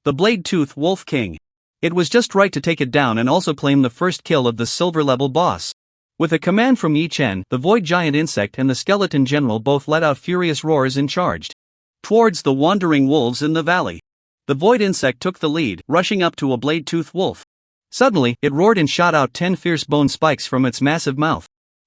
the blade-tooth wolf king. It was just right to take it down and also claim the first kill of the silver level boss. With a command from Yi Chen, the void giant insect and the skeleton general both let out furious roars and charged towards the wandering wolves in the valley. The void insect took the lead, rushing up to a blade-toothed wolf. Suddenly, it roared and shot out 10 fierce bone spikes from its massive mouth.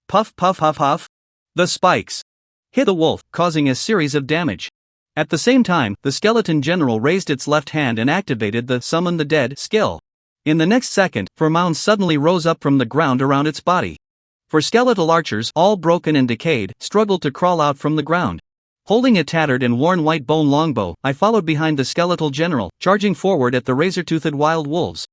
Puff puff puff puff. The spikes hit the wolf, causing a series of damage. At the same time, the skeleton general raised its left hand and activated the Summon the Dead skill. In the next second, fur mounds suddenly rose up from the ground around its body. Four skeletal archers, all broken and decayed, struggled to crawl out from the ground. Holding a tattered and worn white bone longbow, I followed behind the skeletal general, charging forward at the razor-toothed wild wolves.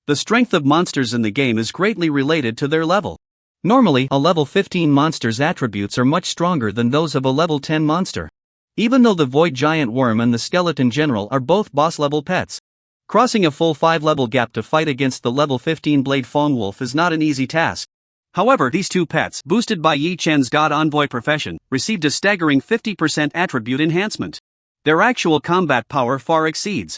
The strength of monsters in the game is greatly related to their level. Normally, a level 15 monster's attributes are much stronger than those of a level 10 monster. Even though the void giant worm and the skeleton general are both boss-level pets. Crossing a full 5-level gap to fight against the level 15 Blade Fong Wolf is not an easy task. However, these two pets, boosted by Yi Chen's God Envoy profession, received a staggering 50% attribute enhancement. Their actual combat power far exceeds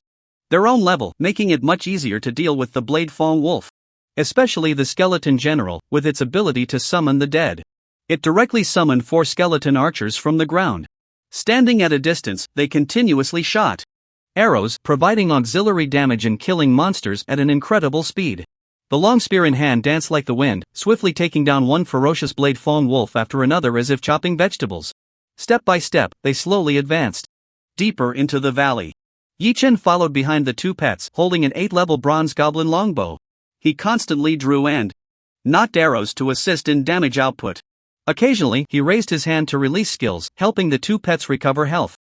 their own level, making it much easier to deal with the Blade Fong Wolf. Especially the skeleton general, with its ability to summon the dead. It directly summoned 4 skeleton archers from the ground. Standing at a distance, they continuously shot arrows, providing auxiliary damage and killing monsters at an incredible speed. The long spear in hand danced like the wind, swiftly taking down one ferocious Blade Fong Wolf after another as if chopping vegetables. Step by step, they slowly advanced deeper into the valley. Yi Chen followed behind the two pets, holding an 8-level bronze goblin longbow. He constantly drew and knocked arrows to assist in damage output. Occasionally, he raised his hand to release skills, helping the two pets recover health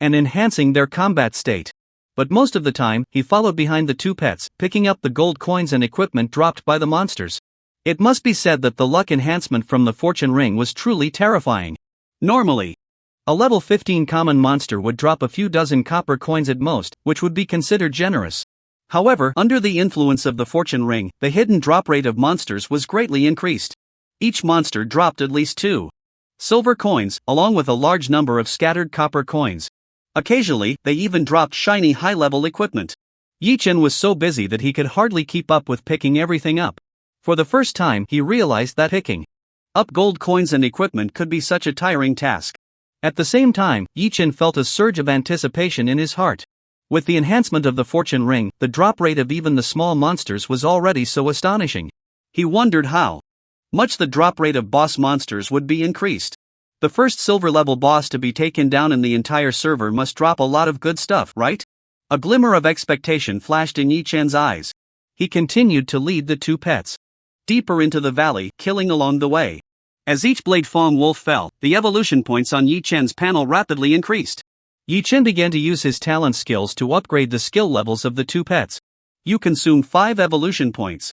and enhancing their combat state. But most of the time, he followed behind the two pets, picking up the gold coins and equipment dropped by the monsters. It must be said that the luck enhancement from the fortune ring was truly terrifying. Normally, a level 15 common monster would drop a few dozen copper coins at most, which would be considered generous. However, under the influence of the fortune ring, the hidden drop rate of monsters was greatly increased. Each monster dropped at least 2 silver coins, along with a large number of scattered copper coins. Occasionally, they even dropped shiny high-level equipment. Yi Chen was so busy that he could hardly keep up with picking everything up. For the first time, he realized that picking up gold coins and equipment could be such a tiring task. At the same time, Yi Chen felt a surge of anticipation in his heart. With the enhancement of the fortune ring, the drop rate of even the small monsters was already so astonishing. He wondered how much the drop rate of boss monsters would be increased. The first silver-level boss to be taken down in the entire server must drop a lot of good stuff, right? A glimmer of expectation flashed in Yi Chen's eyes. He continued to lead the two pets deeper into the valley, killing along the way. As each Blade Fong Wolf fell, the evolution points on Yi Chen's panel rapidly increased. Yi Chen began to use his talent skills to upgrade the skill levels of the two pets. You consume 5 evolution points.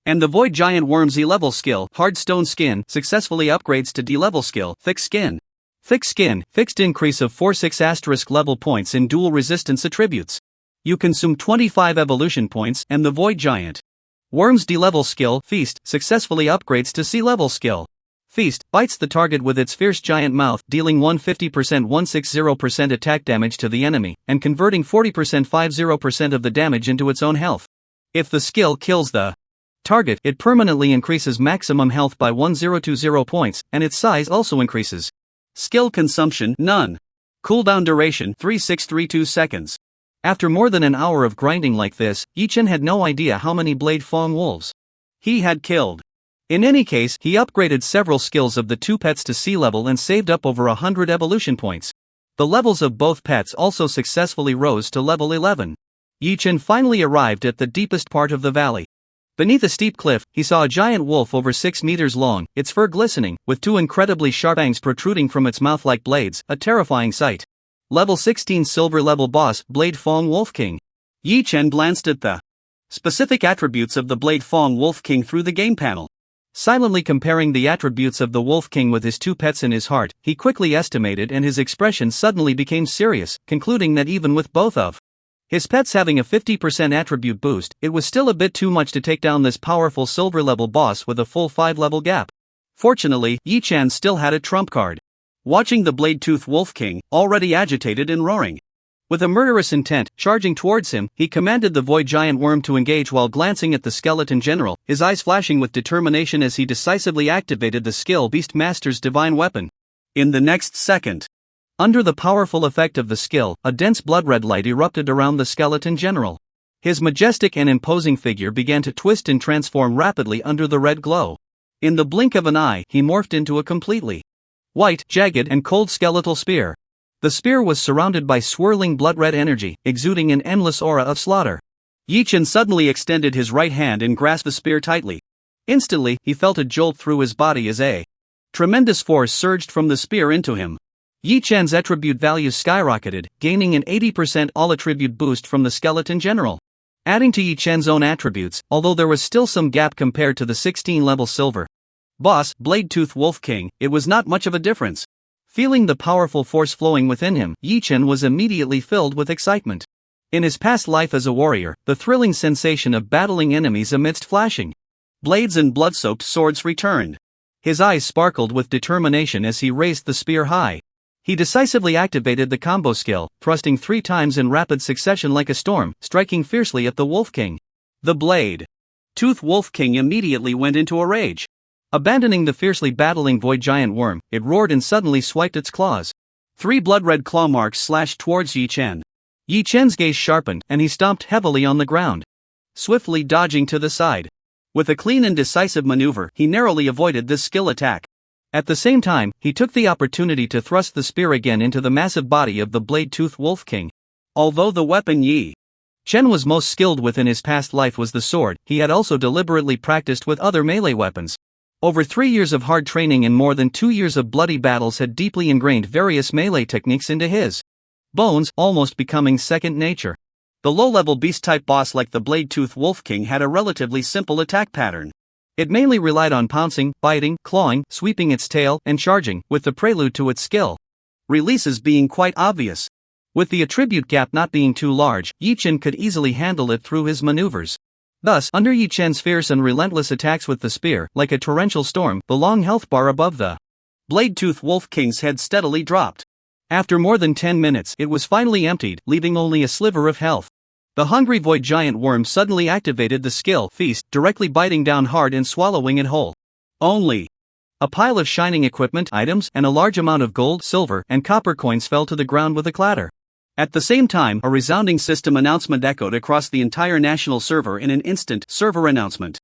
And the Void Giant Worm's E-level skill, Hard Stone Skin, successfully upgrades to D-level skill, Thick Skin. Thick Skin, fixed increase of 4/6 level points in dual resistance attributes. You consume 25 evolution points, and the Void Giant Worm's D-level skill, Feast, successfully upgrades to C-level skill. Feast bites the target with its fierce giant mouth, dealing 150% attack damage to the enemy, and converting 40% of the damage into its own health. If the skill kills the target, it permanently increases maximum health by 1020 points, and its size also increases. Skill consumption, none. Cooldown duration, 3632 seconds. After more than an hour of grinding like this, Yi Chen had no idea how many Blade Fong Wolves he had killed. In any case, he upgraded several skills of the two pets to C-level and saved up over 100 evolution points. The levels of both pets also successfully rose to level 11. Yi Chen finally arrived at the deepest part of the valley. Beneath a steep cliff, he saw a giant wolf over 6 meters long, its fur glistening, with 2 incredibly sharp fangs protruding from its mouth like blades, a terrifying sight. Level 16 silver level boss, Blade Fong Wolf King. Yi Chen glanced at the specific attributes of the Blade Fong Wolf King through the game panel. Silently comparing the attributes of the Wolf King with his two pets in his heart, he quickly estimated, and his expression suddenly became serious, concluding that even with both of his pets having a 50% attribute boost, it was still a bit too much to take down this powerful silver-level boss with a full 5-level gap. Fortunately, Yi Chen still had a trump card. Watching the Blade-Tooth Wolf King, already agitated and roaring, With a murderous intent, charging towards him, he commanded the Void Giant Worm to engage while glancing at the skeleton general, his eyes flashing with determination as he decisively activated the skill Beastmaster's divine weapon. In the next second, under the powerful effect of the skill, a dense blood-red light erupted around the skeleton general. His majestic and imposing figure began to twist and transform rapidly under the red glow. In the blink of an eye, he morphed into a completely white, jagged, and cold skeletal spear. The spear was surrounded by swirling blood-red energy, exuding an endless aura of slaughter. Yi Chen suddenly extended his right hand and grasped the spear tightly. Instantly, he felt a jolt through his body as a tremendous force surged from the spear into him. Yi Chen's attribute value skyrocketed, gaining an 80% all-attribute boost from the skeleton general. Adding to Yi Chen's own attributes, although there was still some gap compared to the 16-level silver boss, Blade-Tooth Wolf King, it was not much of a difference. Feeling the powerful force flowing within him, Yi Chen was immediately filled with excitement. In his past life as a warrior, the thrilling sensation of battling enemies amidst flashing blades and blood-soaked swords returned. His eyes sparkled with determination as he raised the spear high. He decisively activated the combo skill, thrusting 3 times in rapid succession like a storm, striking fiercely at the Wolf King. The Blade-Tooth Wolf King immediately went into a rage. Abandoning the fiercely battling Void Giant Worm, it roared and suddenly swiped its claws. 3 blood-red claw marks slashed towards Yi Chen. Yi Chen's gaze sharpened, and he stomped heavily on the ground, swiftly dodging to the side. With a clean and decisive maneuver, he narrowly avoided this skill attack. At the same time, he took the opportunity to thrust the spear again into the massive body of the Blade-Tooth Wolf King. Although the weapon Yi Chen was most skilled with in his past life was the sword, he had also deliberately practiced with other melee weapons. Over 3 years of hard training and more than 2 years of bloody battles had deeply ingrained various melee techniques into his bones, almost becoming second nature. The low-level beast-type boss like the Blade-Tooth Wolf King had a relatively simple attack pattern. It mainly relied on pouncing, biting, clawing, sweeping its tail, and charging, with the prelude to its skill releases being quite obvious. With the attribute gap not being too large, Yi Chen could easily handle it through his maneuvers. Thus, under Yi Chen's fierce and relentless attacks with the spear, like a torrential storm, the long health bar above the Blade-Tooth Wolf King's head steadily dropped. After more than 10 minutes, it was finally emptied, leaving only a sliver of health. The hungry Void Giant Worm suddenly activated the skill Feast, directly biting down hard and swallowing it whole. Only a pile of shining equipment items and a large amount of gold, silver, and copper coins fell to the ground with a clatter. At the same time, a resounding system announcement echoed across the entire national server in an instant. Server announcement.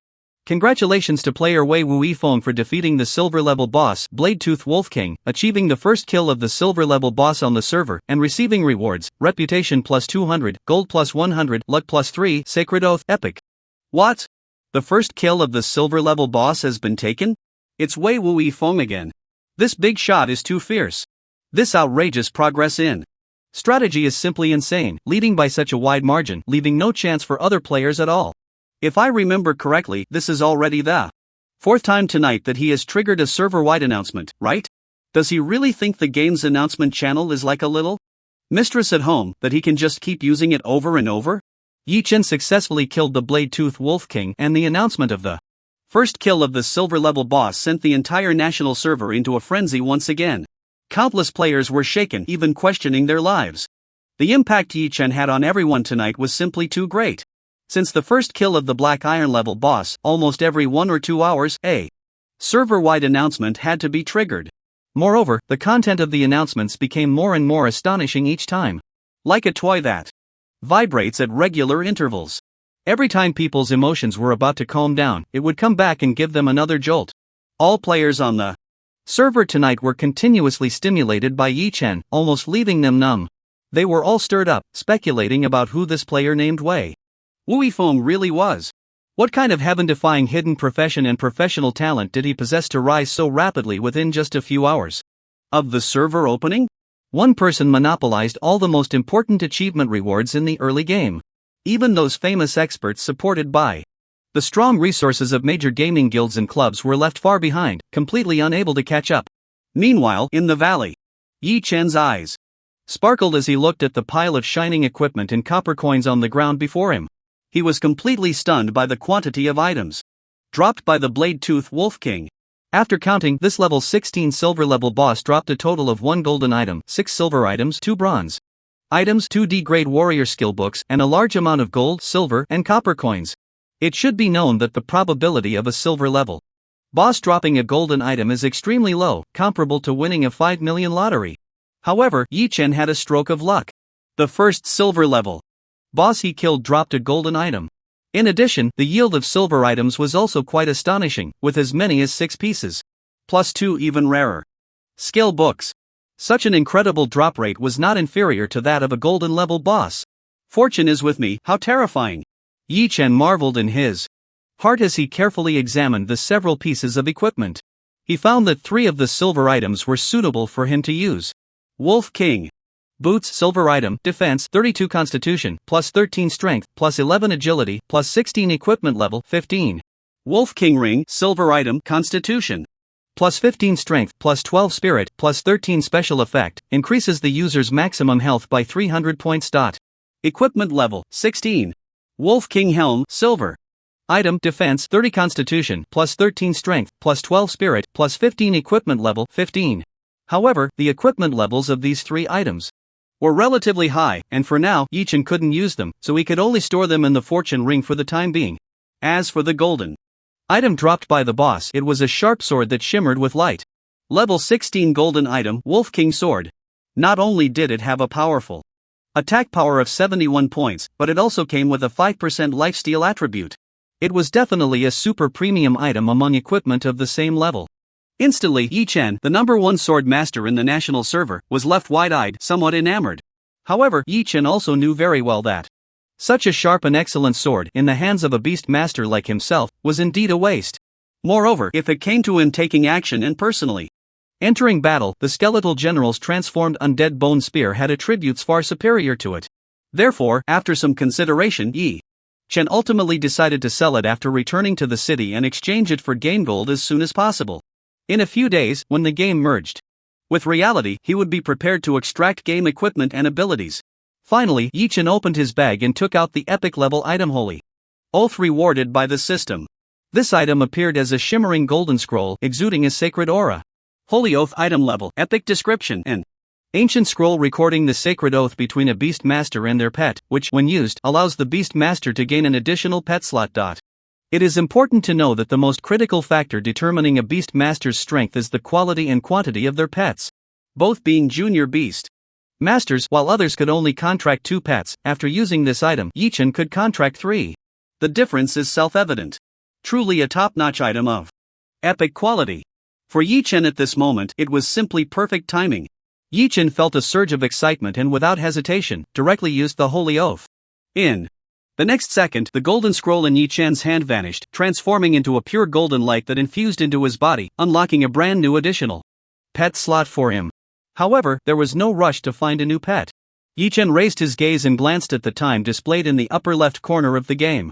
Congratulations to player Wei Wui Feng for defeating the silver-level boss, Blade-Tooth Wolf King, achieving the first kill of the silver-level boss on the server, and receiving rewards, Reputation plus 200, Gold plus 100, Luck plus 3, Sacred Oath, Epic. What? The first kill of the silver-level boss has been taken? It's Wei Wui Feng again. This big shot is too fierce. This outrageous progress in strategy is simply insane, leading by such a wide margin, leaving no chance for other players at all. If I remember correctly, this is already the 4th time tonight that he has triggered a server-wide announcement, right? Does he really think the game's announcement channel is like a little mistress at home, that he can just keep using it over and over? Yi Chen successfully killed the Blade-Tooth Wolf King, and the announcement of the first kill of the silver-level boss sent the entire national server into a frenzy once again. Countless players were shaken, even questioning their lives. The impact Yi Chen had on everyone tonight was simply too great. Since the first kill of the Black Iron level boss, almost every 1 or 2 hours, a server-wide announcement had to be triggered. Moreover, the content of the announcements became more and more astonishing each time. Like a toy that vibrates at regular intervals. Every time people's emotions were about to calm down, it would come back and give them another jolt. All players on the server tonight were continuously stimulated by Yi Chen, almost leaving them numb. They were all stirred up, speculating about who this player named Wei Wui Feng really was. What kind of heaven-defying hidden profession and professional talent did he possess to rise so rapidly within just a few hours of the server opening? One person monopolized all the most important achievement rewards in the early game. Even those famous experts supported by the strong resources of major gaming guilds and clubs were left far behind, completely unable to catch up. Meanwhile, in the valley, Yi Chen's eyes sparkled as he looked at the pile of shining equipment and copper coins on the ground before him. He was completely stunned by the quantity of items dropped by the Blade-Tooth Wolf King. After counting, this level 16 silver level boss dropped a total of 1 golden item, 6 silver items, 2 bronze, Items 2D grade warrior skill books and a large amount of gold, silver, and copper coins. It should be known that the probability of a silver level boss dropping a golden item is extremely low, comparable to winning a 5 million lottery. However, Yi Chen had a stroke of luck. The first silver level boss he killed dropped a golden item. In addition, the yield of silver items was also quite astonishing, with as many as 6 pieces. Plus 2 even rarer skill books. Such an incredible drop rate was not inferior to that of a golden level boss. Fortune is with me, how terrifying! Yi Chen marveled in his heart as he carefully examined the several pieces of equipment. He found that 3 of the silver items were suitable for him to use. Wolf King boots, silver item, defense 32 constitution, plus 13 strength, plus 11 agility, plus 16 equipment level 15. Wolf King ring, silver item, constitution, plus 15 strength, plus 12 spirit, plus 13 special effect, increases the user's maximum health by 300 points. Equipment level 16. Wolf King helm, silver item, defense 30 constitution, plus 13 strength, plus 12 spirit, plus 15 equipment level 15. However, the equipment levels of these 3 items were relatively high, and for now, Yi Chen couldn't use them, so he could only store them in the fortune ring for the time being. As for the golden item dropped by the boss, it was a sharp sword that shimmered with light. Level 16 golden item, Wolf King sword. Not only did it have a powerful attack power of 71 points, but it also came with a 5% lifesteal attribute. It was definitely a super premium item among equipment of the same level. Instantly, Yi Chen, the #1 sword master in the national server, was left wide-eyed, somewhat enamored. However, Yi Chen also knew very well that such a sharp and excellent sword in the hands of a beast master like himself was indeed a waste. Moreover, if it came to him taking action and personally entering battle, the skeletal general's transformed undead bone spear had attributes far superior to it. Therefore, after some consideration, Yi Chen ultimately decided to sell it after returning to the city and exchange it for game gold as soon as possible. In a few days, when the game merged with reality, he would be prepared to extract game equipment and abilities. Finally, Yi Chen opened his bag and took out the epic level item Holy Oath rewarded by the system. This item appeared as a shimmering golden scroll exuding a sacred aura. Holy Oath item level, epic description, and ancient scroll recording the sacred oath between a beast master and their pet, which, when used, allows the beast master to gain an additional pet slot. It is important to know that the most critical factor determining a beast master's strength is the quality and quantity of their pets. Both being junior beast masters, while others could only contract 2 pets. After using this item, Yi Chen could contract 3. The difference is self-evident. Truly a top-notch item of epic quality. For Yi Chen at this moment, it was simply perfect timing. Yi Chen felt a surge of excitement and without hesitation, directly used the Holy Oath. In the next second, the golden scroll in Yi Chen's hand vanished, transforming into a pure golden light that infused into his body, unlocking a brand new additional pet slot for him. However, there was no rush to find a new pet. Yi Chen raised his gaze and glanced at the time displayed in the upper left corner of the game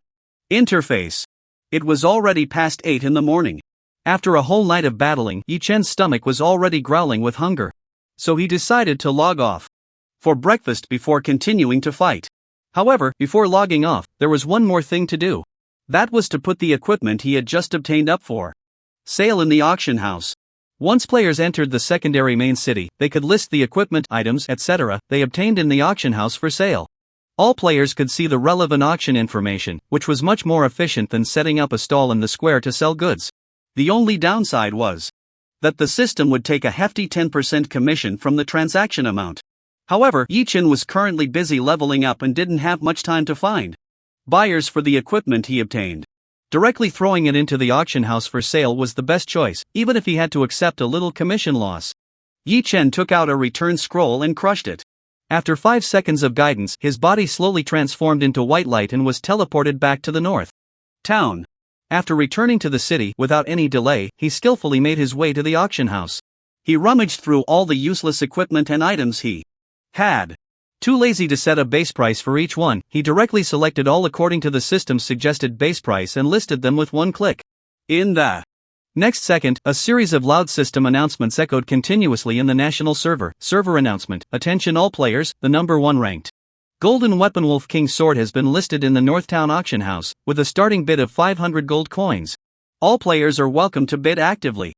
interface. It was already past 8 in the morning. After a whole night of battling, Yi Chen's stomach was already growling with hunger. So he decided to log off for breakfast before continuing to fight. However, before logging off, there was one more thing to do. That was to put the equipment he had just obtained up for sale in the auction house. Once players entered the secondary main city, they could list the equipment, items, etc. they obtained in the auction house for sale. All players could see the relevant auction information, which was much more efficient than setting up a stall in the square to sell goods. The only downside was that the system would take a hefty 10% commission from the transaction amount. However, Yi Chen was currently busy leveling up and didn't have much time to find buyers for the equipment he obtained. Directly throwing it into the auction house for sale was the best choice, even if he had to accept a little commission loss. Yi Chen took out a return scroll and crushed it. After 5 seconds of guidance, his body slowly transformed into white light and was teleported back to the north town. After returning to the city without any delay, he skillfully made his way to the auction house. He rummaged through all the useless equipment and items he had. Too lazy to set a base price for each one, he directly selected all according to the system's suggested base price and listed them with one click. In the next second, a series of loud system announcements echoed continuously in the national server. Server announcement: attention all players, the #1 ranked Golden Weapon Wolf King Sword has been listed in the Northtown auction house, with a starting bid of 500 gold coins. All players are welcome to bid actively.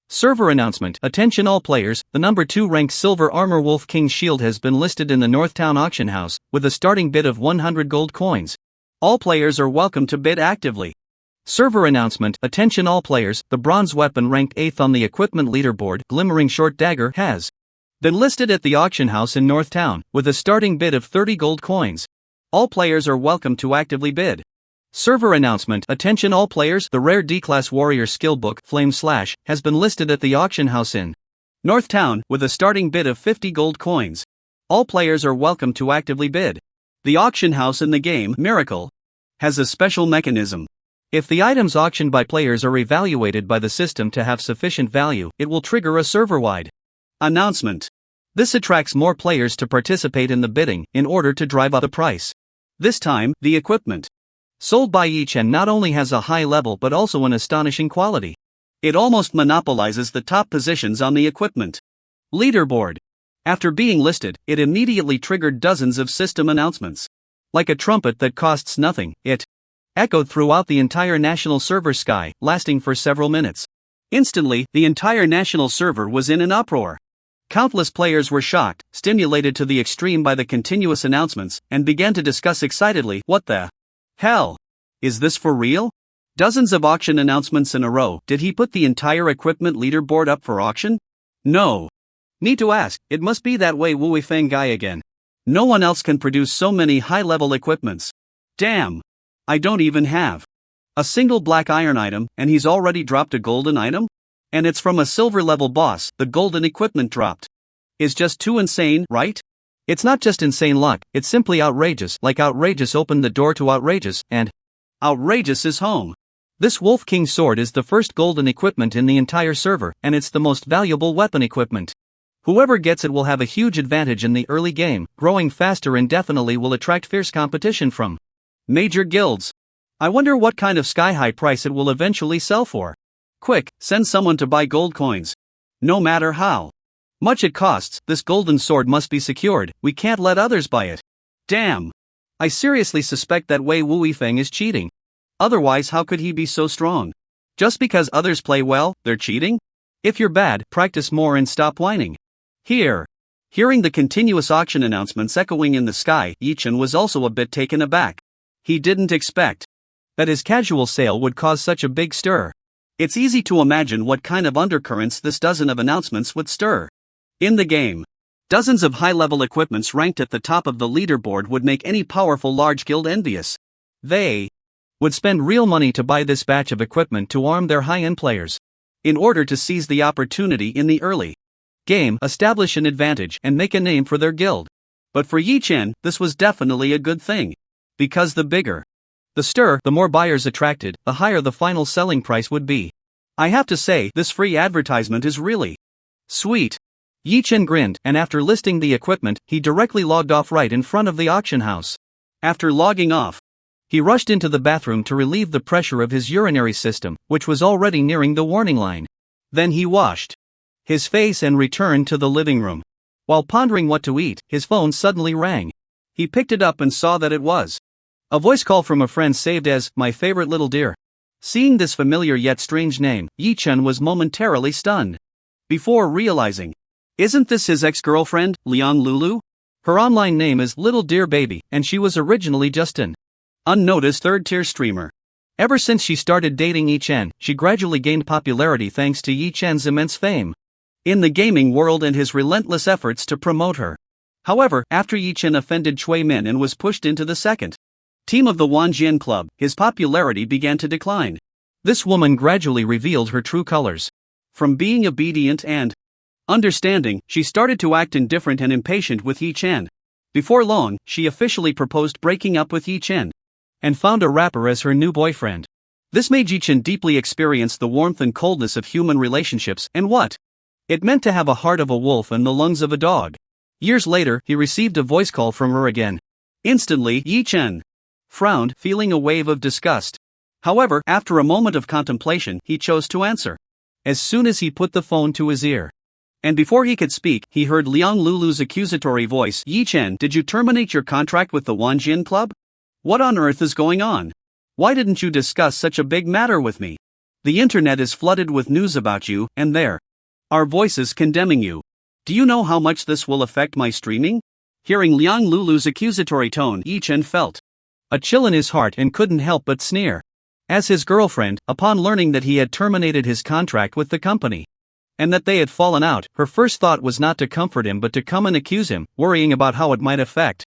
Server announcement. Attention all players, the number 2 ranked Silver Armor Wolf King shield has been listed in the Northtown auction house, with a starting bid of 100 gold coins. All players are welcome to bid actively. Server announcement. Attention all players, the bronze weapon ranked 8th on the equipment leaderboard, Glimmering Short Dagger, has been listed at the auction house in Northtown, with a starting bid of 30 gold coins. All players are welcome to actively bid. Server announcement. Attention all players, the rare D-Class Warrior skill book, Flame Slash, has been listed at the auction house in Northtown, with a starting bid of 50 gold coins. All players are welcome to actively bid. The auction house in the game, Miracle, has a special mechanism. If the items auctioned by players are evaluated by the system to have sufficient value, it will trigger a server-wide announcement. This attracts more players to participate in the bidding, in order to drive up the price. This time, the equipment sold by Yichen not only has a high level but also an astonishing quality. It almost monopolizes the top positions on the equipment leaderboard. After being listed, it immediately triggered dozens of system announcements. Like a trumpet that costs nothing, it echoed throughout the entire national server sky, lasting for several minutes. Instantly, the entire national server was in an uproar. Countless players were shocked, stimulated to the extreme by the continuous announcements, and began to discuss excitedly, "What the hell? Is this for real? Dozens of auction announcements in a row. Did he put the entire equipment leaderboard up for auction? No. Need to ask, it must be that Wei Wuifeng guy again. No one else can produce so many high-level equipments. Damn. I don't even have a single black iron item, and he's already dropped a golden item? And it's from a silver-level boss, the golden equipment dropped. Is just too insane, right? It's not just insane luck, it's simply outrageous, like outrageous opened the door to outrageous, and outrageous is home. This Wolf King sword is the first golden equipment in the entire server, and it's the most valuable weapon equipment. Whoever gets it will have a huge advantage in the early game, growing faster and definitely will attract fierce competition from major guilds. I wonder what kind of sky-high price it will eventually sell for. Quick, send someone to buy gold coins. No matter how much it costs, this golden sword must be secured, we can't let others buy it. Damn. I seriously suspect that Wei Wuifeng is cheating. Otherwise how could he be so strong? Just because others play well, they're cheating? If you're bad, practice more and stop whining. Hearing the continuous auction announcements echoing in the sky, Yichen was also a bit taken aback. He didn't expect that his casual sale would cause such a big stir. It's easy to imagine what kind of undercurrents this dozen of announcements would stir. In the game, dozens of high-level equipments ranked at the top of the leaderboard would make any powerful large guild envious. They would spend real money to buy this batch of equipment to arm their high-end players. In order to seize the opportunity in the early game, establish an advantage, and make a name for their guild. But for Yichen, this was definitely a good thing. Because the bigger the stir, the more buyers attracted, the higher the final selling price would be. I have to say, this free advertisement is really sweet. Yichen grinned, and after listing the equipment, he directly logged off right in front of the auction house. After logging off, he rushed into the bathroom to relieve the pressure of his urinary system, which was already nearing the warning line. Then he washed his face and returned to the living room. While pondering what to eat, his phone suddenly rang. He picked it up and saw that it was a voice call from a friend saved as, "My favorite little dear." Seeing this familiar yet strange name, Yichen was momentarily stunned. Before realizing, isn't this his ex-girlfriend, Liang Lulu? Her online name is Little Dear Baby, and she was originally just an unnoticed third-tier streamer. Ever since she started dating Yichen, she gradually gained popularity thanks to Yichen's immense fame in the gaming world and his relentless efforts to promote her. However, after Yichen offended Cui Min and was pushed into the second team of the Wanjian Club, his popularity began to decline. This woman gradually revealed her true colors. From being obedient and understanding, she started to act indifferent and impatient with Yichen. Before long, she officially proposed breaking up with Yichen and found a rapper as her new boyfriend. This made Yichen deeply experience the warmth and coldness of human relationships and what it meant to have a heart of a wolf and the lungs of a dog. Years later, he received a voice call from her again. Instantly, Yichen frowned, feeling a wave of disgust. However, after a moment of contemplation, he chose to answer. As soon as he put the phone to his ear, and before he could speak, he heard Liang Lulu's accusatory voice. Yichen, did you terminate your contract with the Wanjian Club? What on earth is going on? Why didn't you discuss such a big matter with me? The internet is flooded with news about you, and there are voices condemning you. Do you know how much this will affect my streaming? Hearing Liang Lulu's accusatory tone, Yi Chen felt a chill in his heart and couldn't help but sneer. As his girlfriend, upon learning that he had terminated his contract with the company and that they had fallen out, her first thought was not to comfort him but to come and accuse him, worrying about how it might affect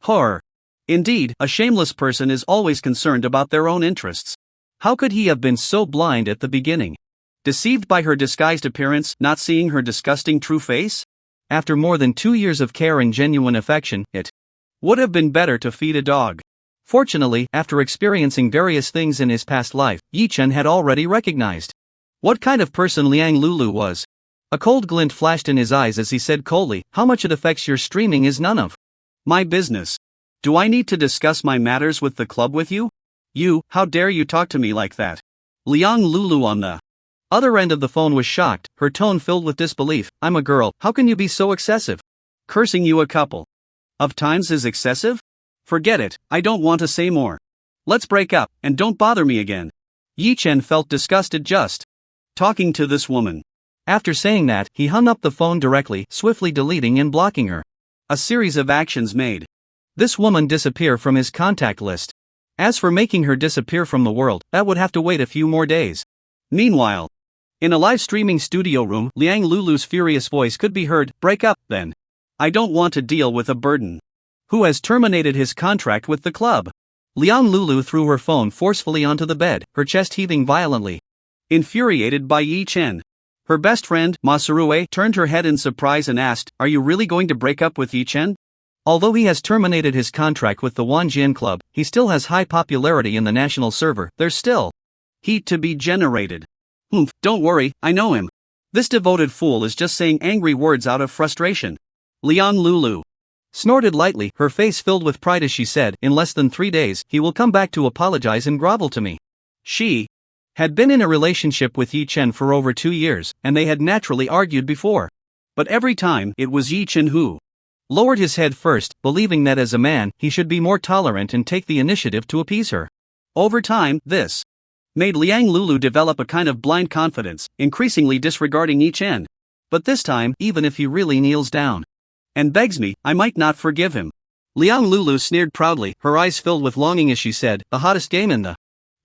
her. Indeed, a shameless person is always concerned about their own interests. How could he have been so blind at the beginning? Deceived by her disguised appearance, not seeing her disgusting true face? After more than 2 years of care and genuine affection, it would have been better to feed a dog. Fortunately, after experiencing various things in his past life, Yi Chen had already recognized what kind of person Liang Lulu was. A cold glint flashed in his eyes as he said coldly, "How much it affects your streaming is none of my business. Do I need to discuss my matters with the club with you? You, how dare you talk to me like that?" Liang Lulu on the other end of the phone was shocked, her tone filled with disbelief. "I'm a girl, how can you be so excessive? Cursing you a couple of times is excessive? Forget it, I don't want to say more. Let's break up, and don't bother me again." Yi Chen felt disgusted just talking to this woman. After saying that, he hung up the phone directly, swiftly deleting and blocking her. A series of actions made this woman disappear from his contact list. As for making her disappear from the world, that would have to wait a few more days. Meanwhile, in a live streaming studio room, Liang Lulu's furious voice could be heard, "Break up, then. I don't want to deal with a burden who has terminated his contract with the club." Liang Lulu threw her phone forcefully onto the bed, her chest heaving violently. Infuriated by Yi Chen, her best friend, Masarue, turned her head in surprise and asked, "Are you really going to break up with Yi Chen?" Although he has terminated his contract with the Wanjian Club, he still has high popularity in the national server. There's still heat to be generated. Don't worry, I know him. This devoted fool is just saying angry words out of frustration." Liang Lulu snorted lightly, her face filled with pride as she said, "In less than 3 days, he will come back to apologize and grovel to me." She had been in a relationship with Yi Chen for over 2 years, and they had naturally argued before. But every time, it was Yi Chen who lowered his head first, believing that as a man, he should be more tolerant and take the initiative to appease her. Over time, this made Liang Lulu develop a kind of blind confidence, increasingly disregarding Yi Chen. But this time, even if he really kneels down and begs me, I might not forgive him. Liang Lulu sneered proudly, her eyes filled with longing as she said, "The hottest game in the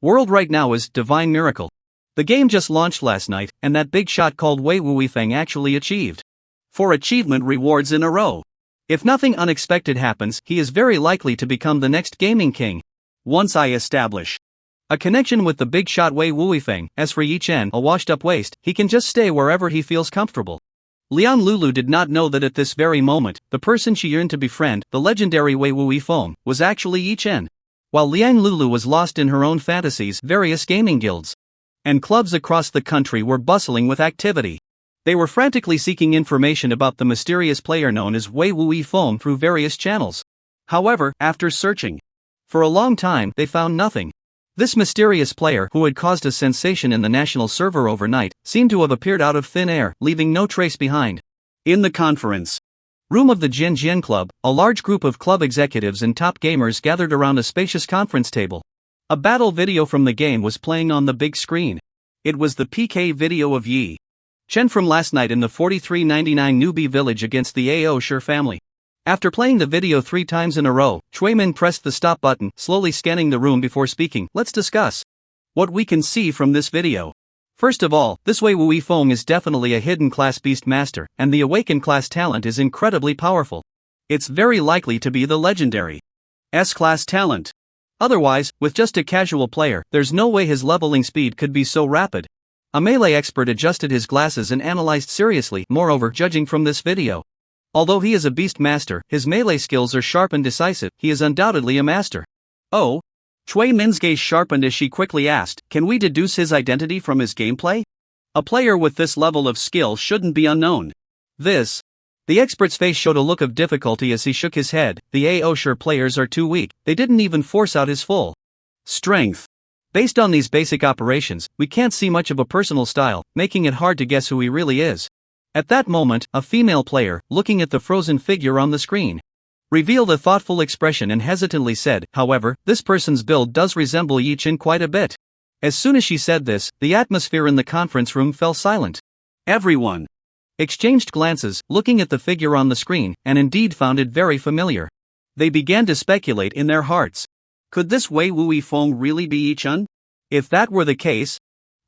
world right now is Divine Miracle. The game just launched last night, and that big shot called Wei Wuifeng actually achieved 4 achievement rewards in a row. If nothing unexpected happens, he is very likely to become the next gaming king. Once I establish a connection with the big shot Wei Wuifeng, as for Yi Chen, a washed-up waste, he can just stay wherever he feels comfortable." Liang Lulu did not know that at this very moment, the person she yearned to befriend, the legendary Wei Wuifeng, was actually Yi Chen. While Liang Lulu was lost in her own fantasies, various gaming guilds and clubs across the country were bustling with activity. They were frantically seeking information about the mysterious player known as Wei Wuifeng through various channels. However, after searching for a long time, they found nothing. This mysterious player, who had caused a sensation in the national server overnight, seemed to have appeared out of thin air, leaving no trace behind. In the conference room of the Jian Club, a large group of club executives and top gamers gathered around a spacious conference table. A battle video from the game was playing on the big screen. It was the PK video of Yi Chen from last night in the 4399 newbie village against the AO Sure family. After playing the video 3 times in a row, Chuimin pressed the stop button, slowly scanning the room before speaking. "Let's discuss what we can see from this video. First of all, this Wei Wuifeng is definitely a hidden class beast master, and the awakened class talent is incredibly powerful. It's very likely to be the legendary S-class talent. Otherwise, with just a casual player, there's no way his leveling speed could be so rapid." A melee expert adjusted his glasses and analyzed seriously. Moreover, judging from this video, although he is a beast master, his melee skills are sharp and decisive. He is undoubtedly a master. "Oh?" Chui Min's gaze sharpened as she quickly asked, "Can we deduce his identity from his gameplay? A player with this level of skill shouldn't be unknown." The expert's face showed a look of difficulty as he shook his head. "The AO Sure players are too weak, they didn't even force out his full strength. Based on these basic operations, we can't see much of a personal style, making it hard to guess who he really is." At that moment, a female player, looking at the frozen figure on the screen, revealed a thoughtful expression and hesitantly said, "However, this person's build does resemble Yi Chen quite a bit." As soon as she said this, the atmosphere in the conference room fell silent. Everyone exchanged glances, looking at the figure on the screen, and indeed found it very familiar. They began to speculate in their hearts. Could this Wei Wui Feng really be Yi-chun? If that were the case,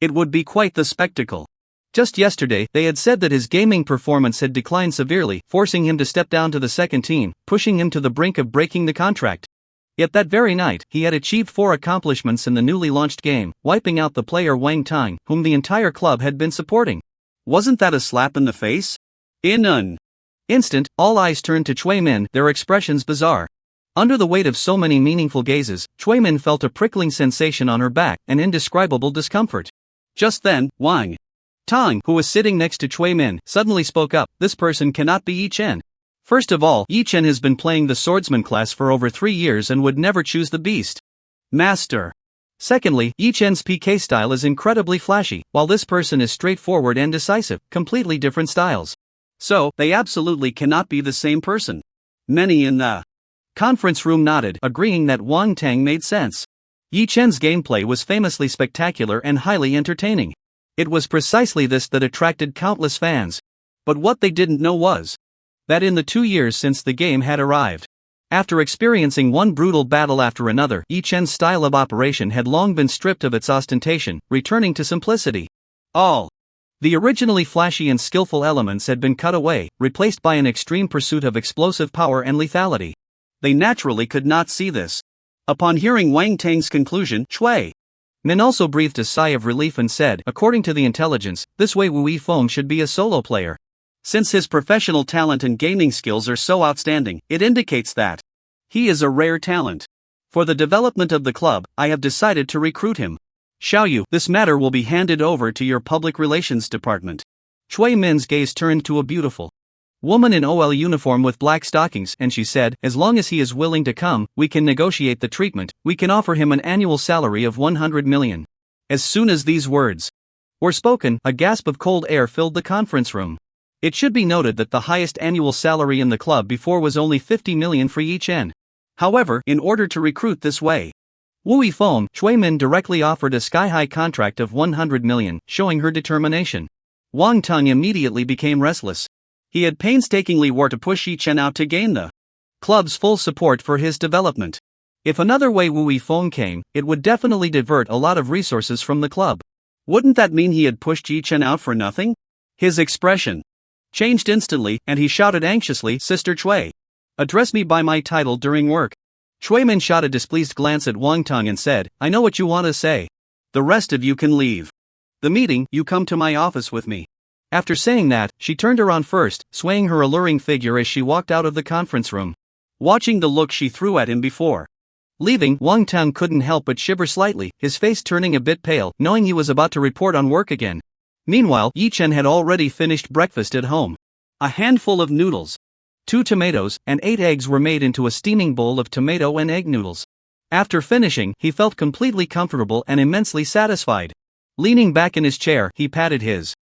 it would be quite the spectacle. Just yesterday, they had said that his gaming performance had declined severely, forcing him to step down to the second team, pushing him to the brink of breaking the contract. Yet that very night, he had achieved 4 accomplishments in the newly launched game, wiping out the player Wang Tang, whom the entire club had been supporting. Wasn't that a slap in the face? In an instant, all eyes turned to Chui Min, their expressions bizarre. Under the weight of so many meaningful gazes, Chui Min felt a prickling sensation on her back, an indescribable discomfort. Just then, Wang Tang, who was sitting next to Chui Min, suddenly spoke up. This person cannot be Yi Chen. First of all, Yi Chen has been playing the swordsman class for over 3 years and would never choose the beast master. Secondly, Yi Chen's PK style is incredibly flashy, while this person is straightforward and decisive, completely different styles. So, they absolutely cannot be the same person. Many in the conference room nodded, agreeing that Wang Tang made sense. Yi Chen's gameplay was famously spectacular and highly entertaining. It was precisely this that attracted countless fans. But what they didn't know was that in the 2 years since the game had arrived, after experiencing one brutal battle after another, Yi Chen's style of operation had long been stripped of its ostentation, returning to simplicity. All the originally flashy and skillful elements had been cut away, replaced by an extreme pursuit of explosive power and lethality. They naturally could not see this. Upon hearing Wang Tang's conclusion, Chui Min also breathed a sigh of relief and said, according to the intelligence, this Wei Wui Feng should be a solo player. Since his professional talent and gaming skills are so outstanding, it indicates that he is a rare talent. For the development of the club, I have decided to recruit him. Xiaoyu, this matter will be handed over to your public relations department. Chui Min's gaze turned to a beautiful woman in OL uniform with black stockings, and she said, as long as he is willing to come, we can negotiate the treatment. We can offer him an annual salary of 100 million. As soon as these words were spoken, a gasp of cold air filled the conference room. It should be noted that the highest annual salary in the club before was only 50 million for Yi Chen. However, in order to recruit this Wei Wui Feng, Chui Min directly offered a sky-high contract of 100 million, showing her determination. Wang Tang immediately became restless. He had painstakingly worked to push Yi Chen out to gain the club's full support for his development. If another Wei Wui Feng came, it would definitely divert a lot of resources from the club. Wouldn't that mean he had pushed Yi Chen out for nothing? His expression changed instantly, and he shouted anxiously, Sister Chui, address me by my title during work. Chui Min shot a displeased glance at Wang Tang and said, I know what you want to say. The rest of you can leave the meeting, you come to my office with me. After saying that, she turned around first, swaying her alluring figure as she walked out of the conference room. Watching the look she threw at him before leaving, Wang Tang couldn't help but shiver slightly, his face turning a bit pale, knowing he was about to report on work again. Meanwhile, Yi Chen had already finished breakfast at home. A handful of noodles, 2 tomatoes, and 8 eggs were made into a steaming bowl of tomato and egg noodles. After finishing, he felt completely comfortable and immensely satisfied. Leaning back in his chair, he patted his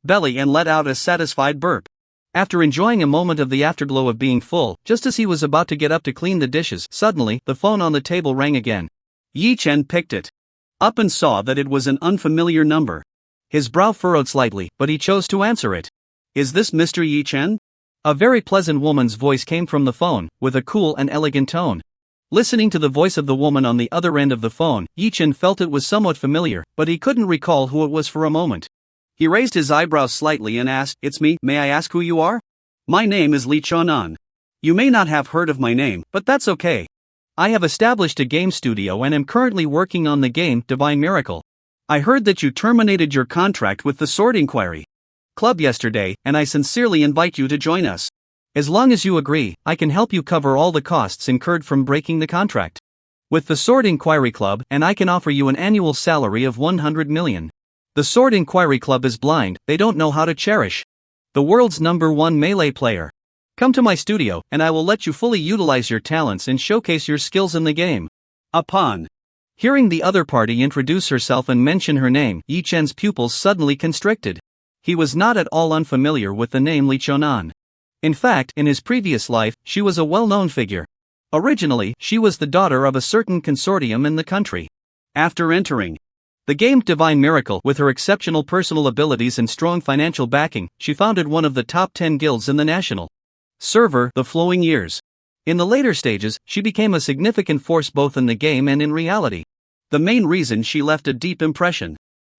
belly and let out a satisfied burp. After enjoying a moment of the afterglow of being full, just as he was about to get up to clean the dishes, suddenly, the phone on the table rang again. Yi Chen picked it up and saw that it was an unfamiliar number. His brow furrowed slightly, but he chose to answer it. Is this Mr. Yi Chen? A very pleasant woman's voice came from the phone, with a cool and elegant tone. Listening to the voice of the woman on the other end of the phone, Yi Chen felt it was somewhat familiar, but he couldn't recall who it was for a moment. He raised his eyebrows slightly and asked, It's me, may I ask who you are? My name is Li Chonan. You may not have heard of my name, but that's okay. I have established a game studio and am currently working on the game Divine Miracle. I heard that you terminated your contract with the Sword Inquiry Club yesterday, and I sincerely invite you to join us. As long as you agree, I can help you cover all the costs incurred from breaking the contract with the Sword Inquiry Club, and I can offer you an annual salary of 100 million. The Sword Inquiry Club is blind, they don't know how to cherish the world's #1 melee player. Come to my studio, and I will let you fully utilize your talents and showcase your skills in the game. Upon hearing the other party introduce herself and mention her name, Yi Chen's pupils suddenly constricted. He was not at all unfamiliar with the name Li Chonan. In fact, in his previous life, she was a well-known figure. Originally, she was the daughter of a certain consortium in the country. After entering The game Divine Miracle, with her exceptional personal abilities and strong financial backing, she founded one of the top 10 guilds in the national server, the Flowing Years. In the later stages, she became a significant force both in the game and in reality. The main reason she left a deep impression